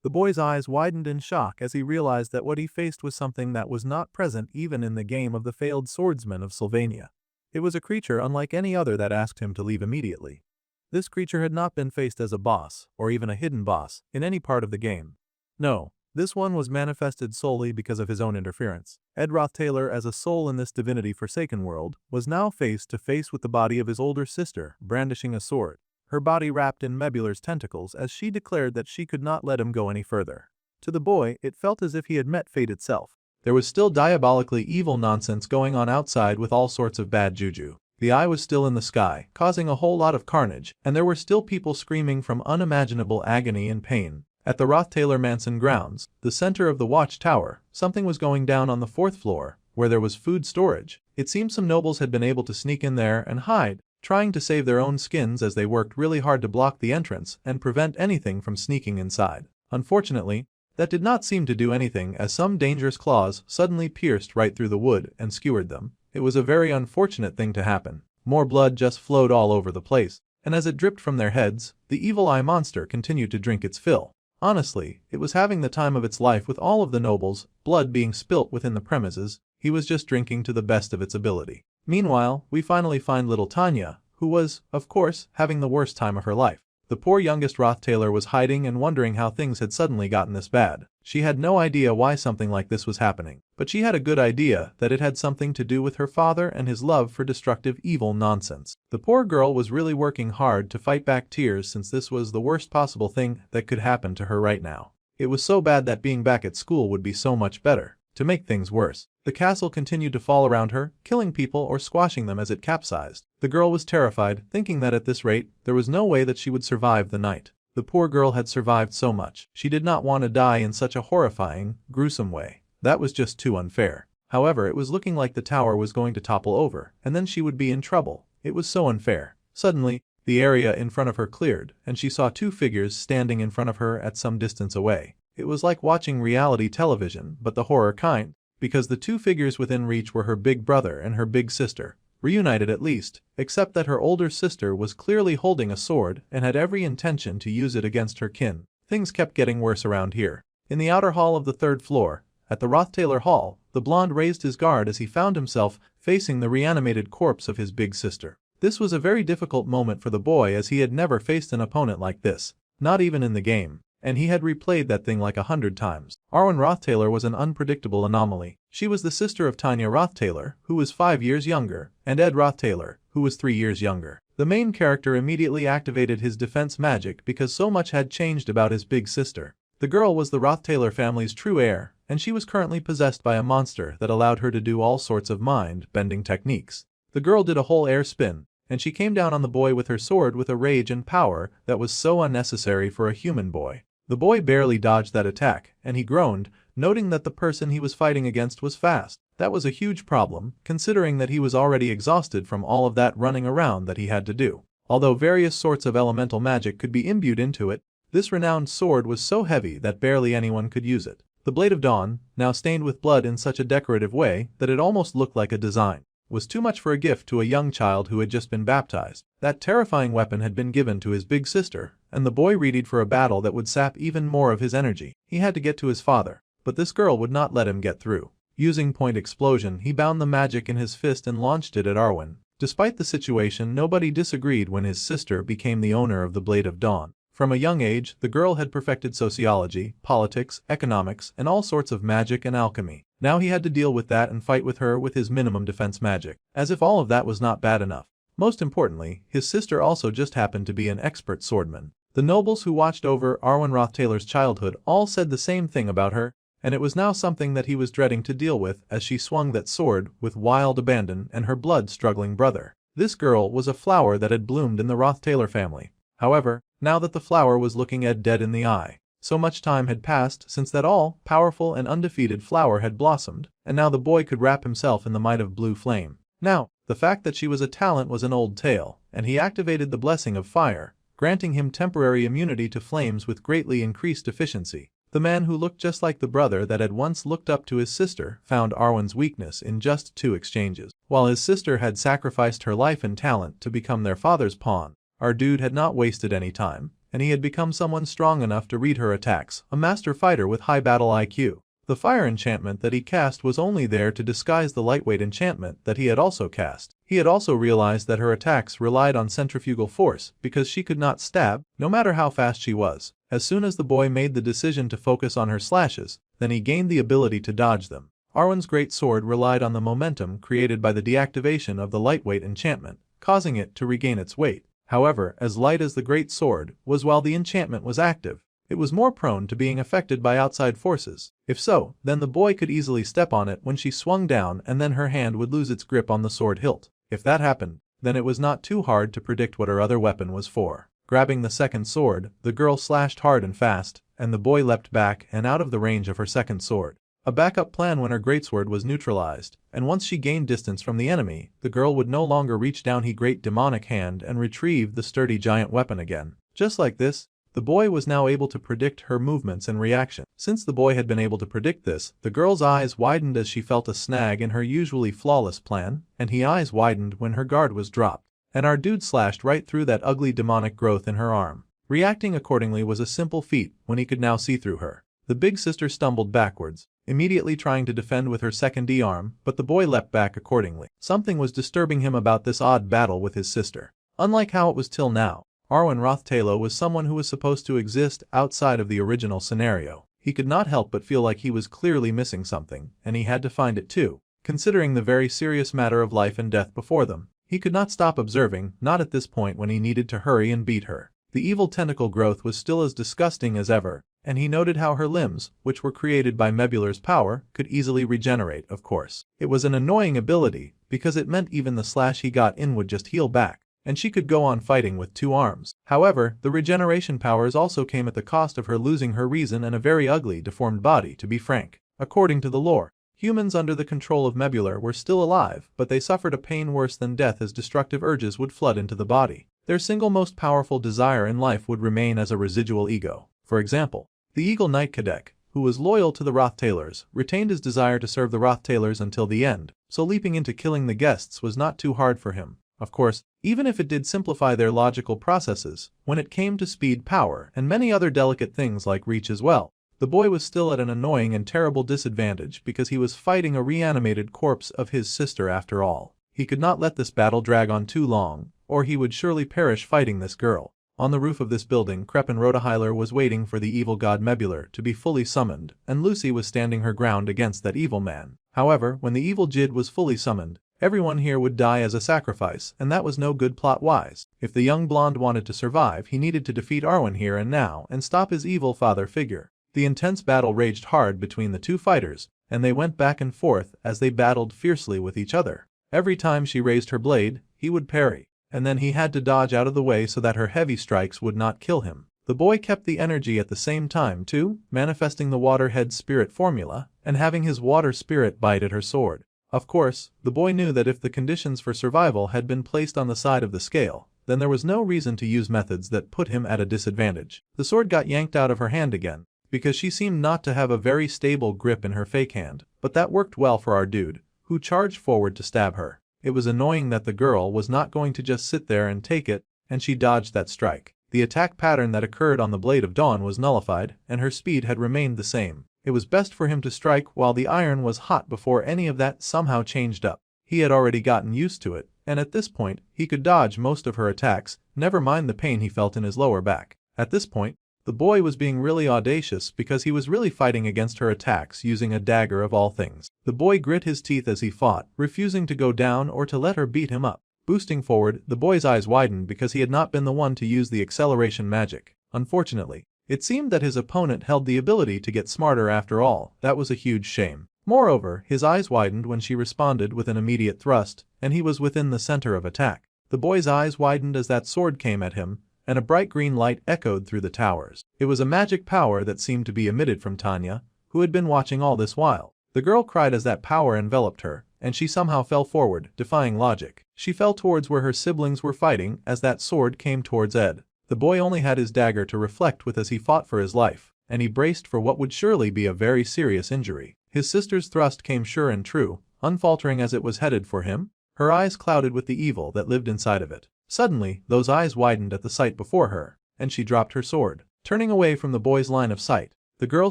The boy's eyes widened in shock as he realized that what he faced was something that was not present even in the game of the failed swordsman of Sylvania. It was a creature unlike any other that asked him to leave immediately. This creature had not been faced as a boss, or even a hidden boss, in any part of the game. No, this one was manifested solely because of his own interference. Ed Roth Taylor, as a soul in this divinity-forsaken world, was now face to face with the body of his older sister, brandishing a sword, her body wrapped in Mebular's tentacles as she declared that she could not let him go any further. To the boy, it felt as if he had met fate itself. There was still diabolically evil nonsense going on outside with all sorts of bad juju. The eye was still in the sky, causing a whole lot of carnage, and there were still people screaming from unimaginable agony and pain. At the Roth Taylor Mansion grounds, the center of the watchtower, something was going down on the fourth floor, where there was food storage. It seemed some nobles had been able to sneak in there and hide, trying to save their own skins as they worked really hard to block the entrance and prevent anything from sneaking inside. Unfortunately, that did not seem to do anything as some dangerous claws suddenly pierced right through the wood and skewered them. It was a very unfortunate thing to happen. More blood just flowed all over the place, and as it dripped from their heads, the evil eye monster continued to drink its fill. Honestly, it was having the time of its life with all of the nobles, blood being spilt within the premises. He was just drinking to the best of its ability. Meanwhile, we finally find little Tanya, who was, of course, having the worst time of her life. The poor youngest Roth Taylor was hiding and wondering how things had suddenly gotten this bad. She had no idea why something like this was happening, but she had a good idea that it had something to do with her father and his love for destructive evil nonsense. The poor girl was really working hard to fight back tears since this was the worst possible thing that could happen to her right now. It was so bad that being back at school would be so much better. To make things worse, the castle continued to fall around her, killing people or squashing them as it capsized. The girl was terrified, thinking that at this rate, there was no way that she would survive the night. The poor girl had survived so much. She did not want to die in such a horrifying, gruesome way. That was just too unfair. However, it was looking like the tower was going to topple over, and then she would be in trouble. It was so unfair. Suddenly, the area in front of her cleared, and she saw two figures standing in front of her at some distance away. It was like watching reality television, but the horror kind, because the two figures within reach were her big brother and her big sister. Reunited at least, except that her older sister was clearly holding a sword and had every intention to use it against her kin. Things kept getting worse around here. In the outer hall of the third floor, at the Roth Taylor Hall, the blonde raised his guard as he found himself facing the reanimated corpse of his big sister. This was a very difficult moment for the boy as he had never faced an opponent like this, not even in the game, and he had replayed that thing like 100 times. Arwen Roth Taylor was an unpredictable anomaly. She was the sister of Ed Roth Taylor, who was 5 years younger, and Ed Roth Taylor, who was 3 years younger. The main character immediately activated his defense magic because so much had changed about his big sister. The girl was the Roth Taylor family's true heir, and she was currently possessed by a monster that allowed her to do all sorts of mind-bending techniques. The girl did a whole air spin, and she came down on the boy with her sword with a rage and power that was so unnecessary for a human boy. The boy barely dodged that attack, and he groaned, noting that the person he was fighting against was fast. That was a huge problem, considering that he was already exhausted from all of that running around that he had to do. Although various sorts of elemental magic could be imbued into it, this renowned sword was so heavy that barely anyone could use it. The Blade of Dawn, now stained with blood in such a decorative way that it almost looked like a design, was too much for a gift to a young child who had just been baptized. That terrifying weapon had been given to his big sister, and the boy readied for a battle that would sap even more of his energy. He had to get to his father, but this girl would not let him get through. Using point explosion, he bound the magic in his fist and launched it at Arwen. Despite the situation, nobody disagreed when his sister became the owner of the Blade of Dawn. From a young age, the girl had perfected sociology, politics, economics, and all sorts of magic and alchemy. Now he had to deal with that and fight with her with his minimum defense magic. As if all of that was not bad enough. Most importantly, his sister also just happened to be an expert swordman. The nobles who watched over Arwen Roth Taylor's childhood all said the same thing about her, and it was now something that he was dreading to deal with as she swung that sword with wild abandon and her blood-struggling brother. This girl was a flower that had bloomed in the Roth Taylor family. However, now that the flower was looking Ed dead in the eye, so much time had passed since that all-powerful and undefeated flower had blossomed, and now the boy could wrap himself in the might of blue flame. Now, the fact that she was a talent was an old tale, and he activated the blessing of fire, granting him temporary immunity to flames with greatly increased efficiency. The man who looked just like the brother that had once looked up to his sister found Arwen's weakness in just 2 exchanges. While his sister had sacrificed her life and talent to become their father's pawn, our dude had not wasted any time, and he had become someone strong enough to read her attacks, a master fighter with high battle IQ. The fire enchantment that he cast was only there to disguise the lightweight enchantment that he had also cast. He had also realized that her attacks relied on centrifugal force because she could not stab, no matter how fast she was. As soon as the boy made the decision to focus on her slashes, then he gained the ability to dodge them. Arwen's great sword relied on the momentum created by the deactivation of the lightweight enchantment, causing it to regain its weight. However, as light as the great sword was while the enchantment was active, it was more prone to being affected by outside forces. If so, then the boy could easily step on it when she swung down and then her hand would lose its grip on the sword hilt. If that happened, then it was not too hard to predict what her other weapon was for. Grabbing the second sword, the girl slashed hard and fast, and the boy leapt back and out of the range of her second sword. A backup plan when her greatsword was neutralized, and once she gained distance from the enemy, the girl would no longer reach down her great demonic hand and retrieve the sturdy giant weapon again. Just like this, the boy was now able to predict her movements and reaction. Since the boy had been able to predict this, the girl's eyes widened as she felt a snag in her usually flawless plan, and his eyes widened when her guard was dropped, and our dude slashed right through that ugly demonic growth in her arm. Reacting accordingly was a simple feat when he could now see through her. The big sister stumbled backwards, immediately trying to defend with her second arm, but the boy leapt back accordingly. Something was disturbing him about this odd battle with his sister. Unlike how it was till now, Arwen Roth Taylor was someone who was supposed to exist outside of the original scenario. He could not help but feel like he was clearly missing something, and he had to find it too. Considering the very serious matter of life and death before them, he could not stop observing, not at this point when he needed to hurry and beat her. The evil tentacle growth was still as disgusting as ever, and he noted how her limbs, which were created by Mebular's power, could easily regenerate, of course. It was an annoying ability, because it meant even the slash he got in would just heal back, and she could go on fighting with 2 arms. However, the regeneration powers also came at the cost of her losing her reason and a very ugly, deformed body, to be frank. According to the lore, humans under the control of Mebular were still alive, but they suffered a pain worse than death as destructive urges would flood into the body. Their single most powerful desire in life would remain as a residual ego. For example, the Eagle Knight Cadet, who was loyal to the Roth Taylors, retained his desire to serve the Roth Taylors until the end, so leaping into killing the guests was not too hard for him. Of course, even if it did simplify their logical processes, when it came to speed, power, and many other delicate things like reach as well, the boy was still at an annoying and terrible disadvantage because he was fighting a reanimated corpse of his sister after all. He could not let this battle drag on too long, or he would surely perish fighting this girl. On the roof of this building, Crepin Rotaheiler was waiting for the evil god Mebular to be fully summoned, and Lucy was standing her ground against that evil man. However, when the evil Jid was fully summoned, everyone here would die as a sacrifice, and that was no good plot-wise. If the young blonde wanted to survive, he needed to defeat Arwen here and now and stop his evil father figure. The intense battle raged hard between the two fighters, and they went back and forth as they battled fiercely with each other. Every time she raised her blade, he would parry, and then he had to dodge out of the way so that her heavy strikes would not kill him. The boy kept the energy at the same time too, manifesting the Waterhead spirit formula and having his water spirit bite at her sword. Of course, the boy knew that if the conditions for survival had been placed on the side of the scale, then there was no reason to use methods that put him at a disadvantage. The sword got yanked out of her hand again, because she seemed not to have a very stable grip in her fake hand, but that worked well for our dude, who charged forward to stab her. It was annoying that the girl was not going to just sit there and take it, and she dodged that strike. The attack pattern that occurred on the Blade of Dawn was nullified, and her speed had remained the same. It was best for him to strike while the iron was hot before any of that somehow changed up. He had already gotten used to it, and at this point, he could dodge most of her attacks, never mind the pain he felt in his lower back. At this point, the boy was being really audacious because he was really fighting against her attacks using a dagger of all things. The boy grit his teeth as he fought, refusing to go down or to let her beat him up. Boosting forward, the boy's eyes widened because he had not been the one to use the acceleration magic. Unfortunately, it seemed that his opponent held the ability to get smarter after all. That was a huge shame. Moreover, his eyes widened when she responded with an immediate thrust, and he was within the center of attack. The boy's eyes widened as that sword came at him, and a bright green light echoed through the towers. It was a magic power that seemed to be emitted from Tanya, who had been watching all this while. The girl cried as that power enveloped her, and she somehow fell forward, defying logic. She fell towards where her siblings were fighting as that sword came towards Ed. The boy only had his dagger to reflect with as he fought for his life, and he braced for what would surely be a very serious injury. His sister's thrust came sure and true, unfaltering as it was headed for him, her eyes clouded with the evil that lived inside of it. Suddenly, those eyes widened at the sight before her, and she dropped her sword. Turning away from the boy's line of sight, the girl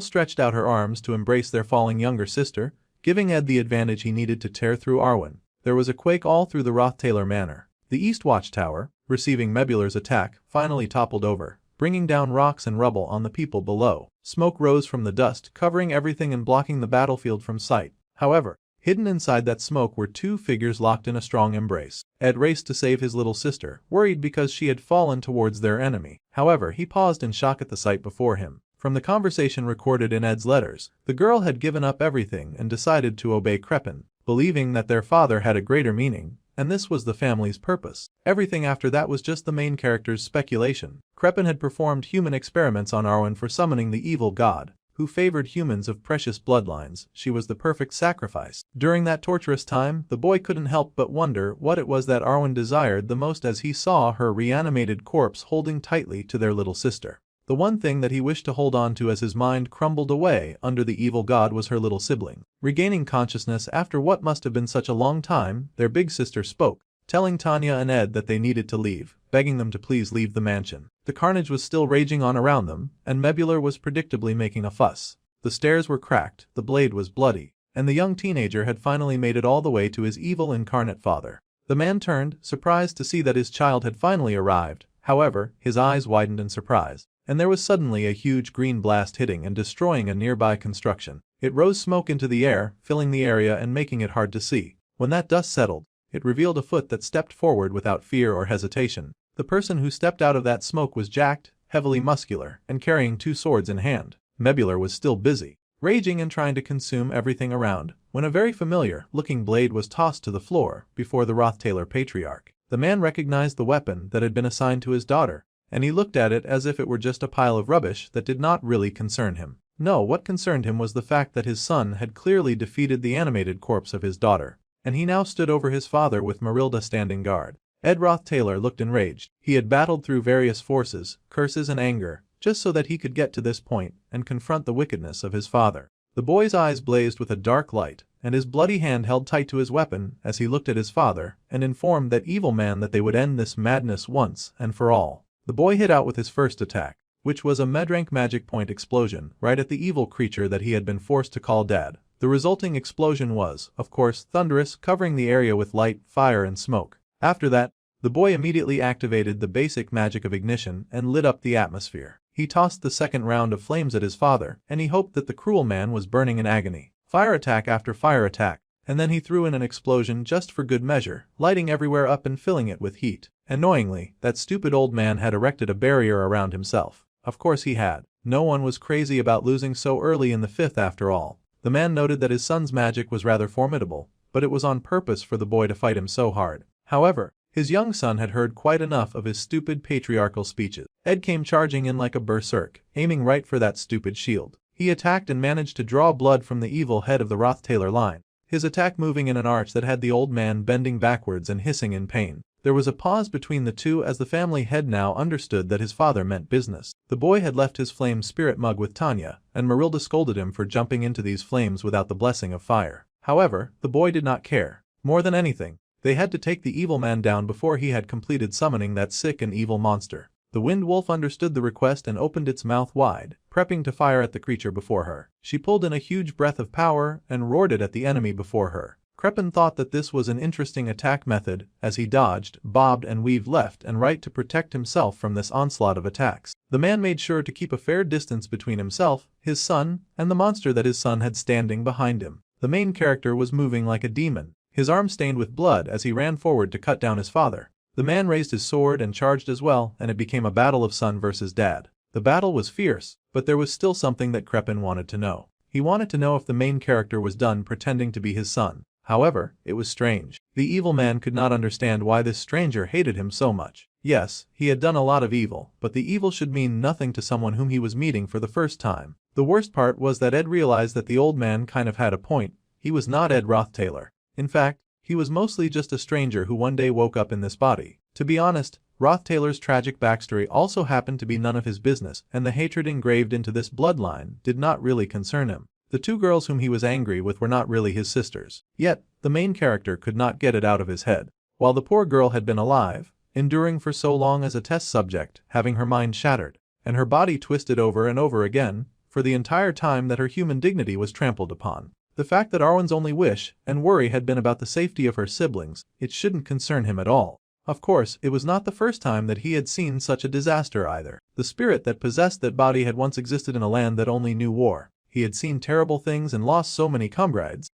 stretched out her arms to embrace their falling younger sister, giving Ed the advantage he needed to tear through Arwen. There was a quake all through the Roth Taylor manor. The East Watchtower, receiving Mebular's attack, finally toppled over, bringing down rocks and rubble on the people below. Smoke rose from the dust, covering everything and blocking the battlefield from sight. However, hidden inside that smoke were two figures locked in a strong embrace. Ed raced to save his little sister, worried because she had fallen towards their enemy. However, he paused in shock at the sight before him. From the conversation recorded in Ed's letters, the girl had given up everything and decided to obey Crepin, believing that their father had a greater meaning, and this was the family's purpose. Everything after that was just the main character's speculation. Crepin had performed human experiments on Arwen for summoning the evil god, who favored humans of precious bloodlines. She was the perfect sacrifice. During that torturous time, the boy couldn't help but wonder what it was that Arwen desired the most as he saw her reanimated corpse holding tightly to their little sister. The one thing that he wished to hold on to as his mind crumbled away under the evil god was her little sibling. Regaining consciousness after what must have been such a long time, their big sister spoke, telling Tanya and Ed that they needed to leave, begging them to please leave the mansion. The carnage was still raging on around them, and Mebular was predictably making a fuss. The stairs were cracked, the blade was bloody, and the young teenager had finally made it all the way to his evil incarnate father. The man turned, surprised to see that his child had finally arrived. However, his eyes widened in surprise, and there was suddenly a huge green blast hitting and destroying a nearby construction. It rose smoke into the air, filling the area and making it hard to see. When that dust settled, it revealed a foot that stepped forward without fear or hesitation. The person who stepped out of that smoke was jacked, heavily muscular, and carrying two swords in hand. Mebular was still busy, raging and trying to consume everything around, when a very familiar-looking blade was tossed to the floor before the Roth Taylor patriarch. The man recognized the weapon that had been assigned to his daughter, and he looked at it as if it were just a pile of rubbish that did not really concern him. No, what concerned him was the fact that his son had clearly defeated the animated corpse of his daughter, and he now stood over his father with Marilda standing guard. Ed Roth Taylor looked enraged. He had battled through various forces, curses and anger, just so that he could get to this point and confront the wickedness of his father. The boy's eyes blazed with a dark light, and his bloody hand held tight to his weapon as he looked at his father and informed that evil man that they would end this madness once and for all. The boy hit out with his first attack, which was a medrank magic point explosion right at the evil creature that he had been forced to call Dad. The resulting explosion was, of course, thunderous, covering the area with light, fire and smoke. After that, the boy immediately activated the basic magic of ignition and lit up the atmosphere. He tossed the second round of flames at his father, and he hoped that the cruel man was burning in agony. Fire attack after fire attack. And then he threw in an explosion just for good measure, lighting everywhere up and filling it with heat. Annoyingly, that stupid old man had erected a barrier around himself. Of course he had. No one was crazy about losing so early in the fifth after all. The man noted that his son's magic was rather formidable, but it was on purpose for the boy to fight him so hard. However, his young son had heard quite enough of his stupid patriarchal speeches. Ed came charging in like a berserk, aiming right for that stupid shield. He attacked and managed to draw blood from the evil head of the Roth Taylor line, his attack moving in an arch that had the old man bending backwards and hissing in pain. There was a pause between the two as the family head now understood that his father meant business. The boy had left his flame spirit mug with Tanya, and Marilda scolded him for jumping into these flames without the blessing of fire. However, the boy did not care. More than anything, they had to take the evil man down before he had completed summoning that sick and evil monster. The wind wolf understood the request and opened its mouth wide, prepping to fire at the creature before her. She pulled in a huge breath of power and roared it at the enemy before her. Crepin thought that this was an interesting attack method as he dodged, bobbed and weaved left and right to protect himself from this onslaught of attacks. The man made sure to keep a fair distance between himself, his son, and the monster that his son had standing behind him. The main character was moving like a demon, his arm stained with blood as he ran forward to cut down his father. The man raised his sword and charged as well, and it became a battle of son versus dad. The battle was fierce, but there was still something that Crepin wanted to know. He wanted to know if the main character was done pretending to be his son. However, it was strange. The evil man could not understand why this stranger hated him so much. Yes, he had done a lot of evil, but the evil should mean nothing to someone whom he was meeting for the first time. The worst part was that Ed realized that the old man kind of had a point. He was not Ed Roth Taylor. In fact, he was mostly just a stranger who one day woke up in this body. To be honest, Roth Taylor's tragic backstory also happened to be none of his business, and the hatred engraved into this bloodline did not really concern him. The two girls whom he was angry with were not really his sisters. Yet, the main character could not get it out of his head. While the poor girl had been alive, enduring for so long as a test subject, having her mind shattered, and her body twisted over and over again, for the entire time that her human dignity was trampled upon. The fact that Arwen's only wish and worry had been about the safety of her siblings, it shouldn't concern him at all. Of course, it was not the first time that he had seen such a disaster either. The spirit that possessed that body had once existed in a land that only knew war. He had seen terrible things and lost so many comrades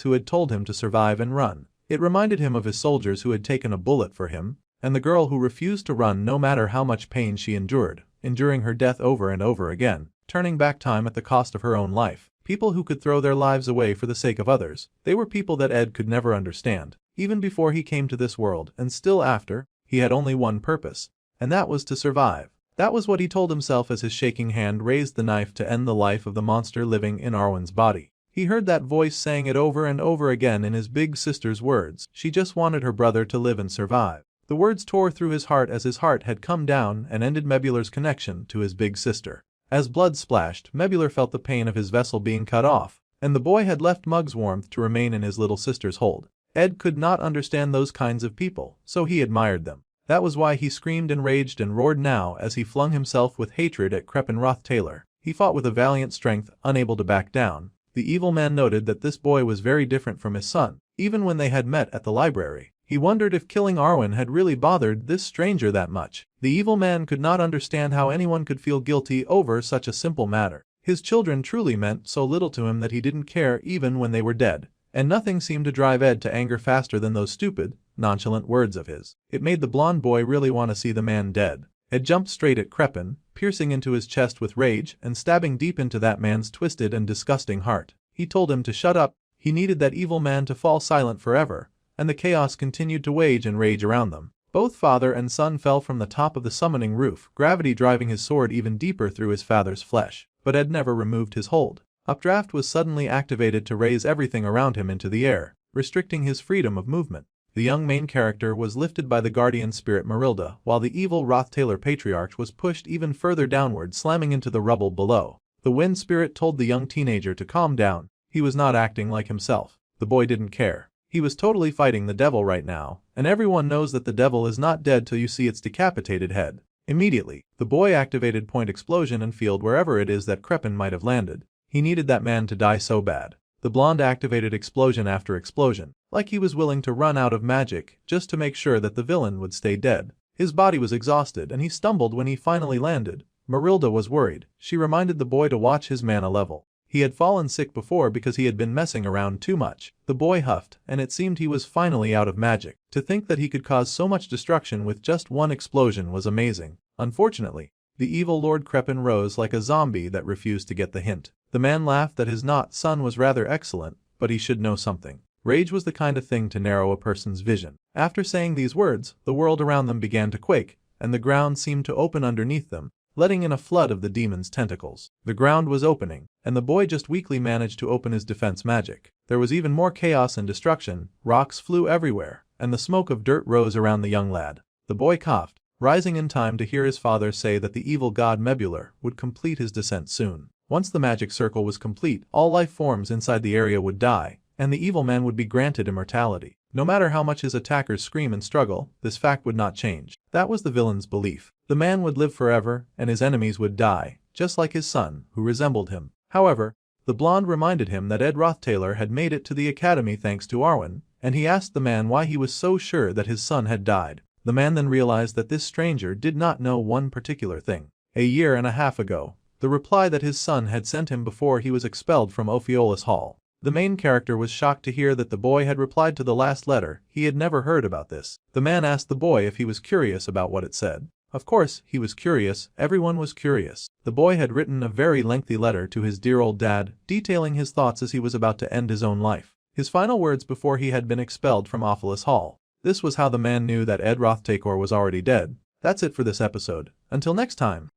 who had told him to survive and run. It reminded him of his soldiers who had taken a bullet for him, and the girl who refused to run no matter how much pain she endured, enduring her death over and over again, turning back time at the cost of her own life. People who could throw their lives away for the sake of others. They were people that Ed could never understand. Even before he came to this world, and still after, he had only one purpose, and that was to survive. That was what he told himself as his shaking hand raised the knife to end the life of the monster living in Arwen's body. He heard that voice saying it over and over again in his big sister's words. She just wanted her brother to live and survive. The words tore through his heart as his heart had come down and ended Mebular's connection to his big sister. As blood splashed, Mebular felt the pain of his vessel being cut off, and the boy had left Mug's warmth to remain in his little sister's hold. Ed could not understand those kinds of people, so he admired them. That was why he screamed and raged and roared now as he flung himself with hatred at Crepin Roth Taylor. He fought with a valiant strength, unable to back down. The evil man noted that this boy was very different from his son. Even when they had met at the library, he wondered if killing Arwen had really bothered this stranger that much. The evil man could not understand how anyone could feel guilty over such a simple matter. His children truly meant so little to him that he didn't care even when they were dead. And nothing seemed to drive Ed to anger faster than those stupid, nonchalant words of his. It made the blonde boy really want to see the man dead. Ed jumped straight at Crepin, piercing into his chest with rage and stabbing deep into that man's twisted and disgusting heart. He told him to shut up. He needed that evil man to fall silent forever, and the chaos continued to wage and rage around them. Both father and son fell from the top of the summoning roof, gravity driving his sword even deeper through his father's flesh. But Ed never removed his hold. Updraft was suddenly activated to raise everything around him into the air, restricting his freedom of movement. The young main character was lifted by the guardian spirit Marilda, while the evil Roth Taylor patriarch was pushed even further downward, slamming into the rubble below. The wind spirit told the young teenager to calm down. He was not acting like himself. The boy didn't care. He was totally fighting the devil right now, and everyone knows that the devil is not dead till you see its decapitated head. Immediately, the boy activated point explosion and field wherever it is that Crepin might have landed. He needed that man to die so bad. The blonde activated explosion after explosion, like he was willing to run out of magic just to make sure that the villain would stay dead. His body was exhausted and he stumbled when he finally landed. Marilda was worried. She reminded the boy to watch his mana level. He had fallen sick before because he had been messing around too much. The boy huffed, and it seemed he was finally out of magic. To think that he could cause so much destruction with just one explosion was amazing. Unfortunately, the evil Lord Crepin rose like a zombie that refused to get the hint. The man laughed that his son was rather excellent, but he should know something. Rage was the kind of thing to narrow a person's vision. After saying these words, the world around them began to quake, and the ground seemed to open underneath them, letting in a flood of the demon's tentacles. The ground was opening, and the boy just weakly managed to open his defense magic. There was even more chaos and destruction, rocks flew everywhere, and the smoke of dirt rose around the young lad. The boy coughed, rising in time to hear his father say that the evil god Mebulur would complete his descent soon. Once the magic circle was complete, all life forms inside the area would die, and the evil man would be granted immortality. No matter how much his attackers scream and struggle, this fact would not change. That was the villain's belief. The man would live forever, and his enemies would die, just like his son, who resembled him. However, the blonde reminded him that Ed Roth Taylor had made it to the academy thanks to Arwen, and he asked the man why he was so sure that his son had died. The man then realized that this stranger did not know one particular thing. A year and a half ago, the reply that his son had sent him before he was expelled from Offles Hall. The main character was shocked to hear that the boy had replied to the last letter. He had never heard about this. The man asked the boy if he was curious about what it said. Of course, he was curious. Everyone was curious. The boy had written a very lengthy letter to his dear old dad, detailing his thoughts as he was about to end his own life. His final words before he had been expelled from Offles Hall. This was how the man knew that Ed Roth Taylor was already dead. That's it for this episode. Until next time.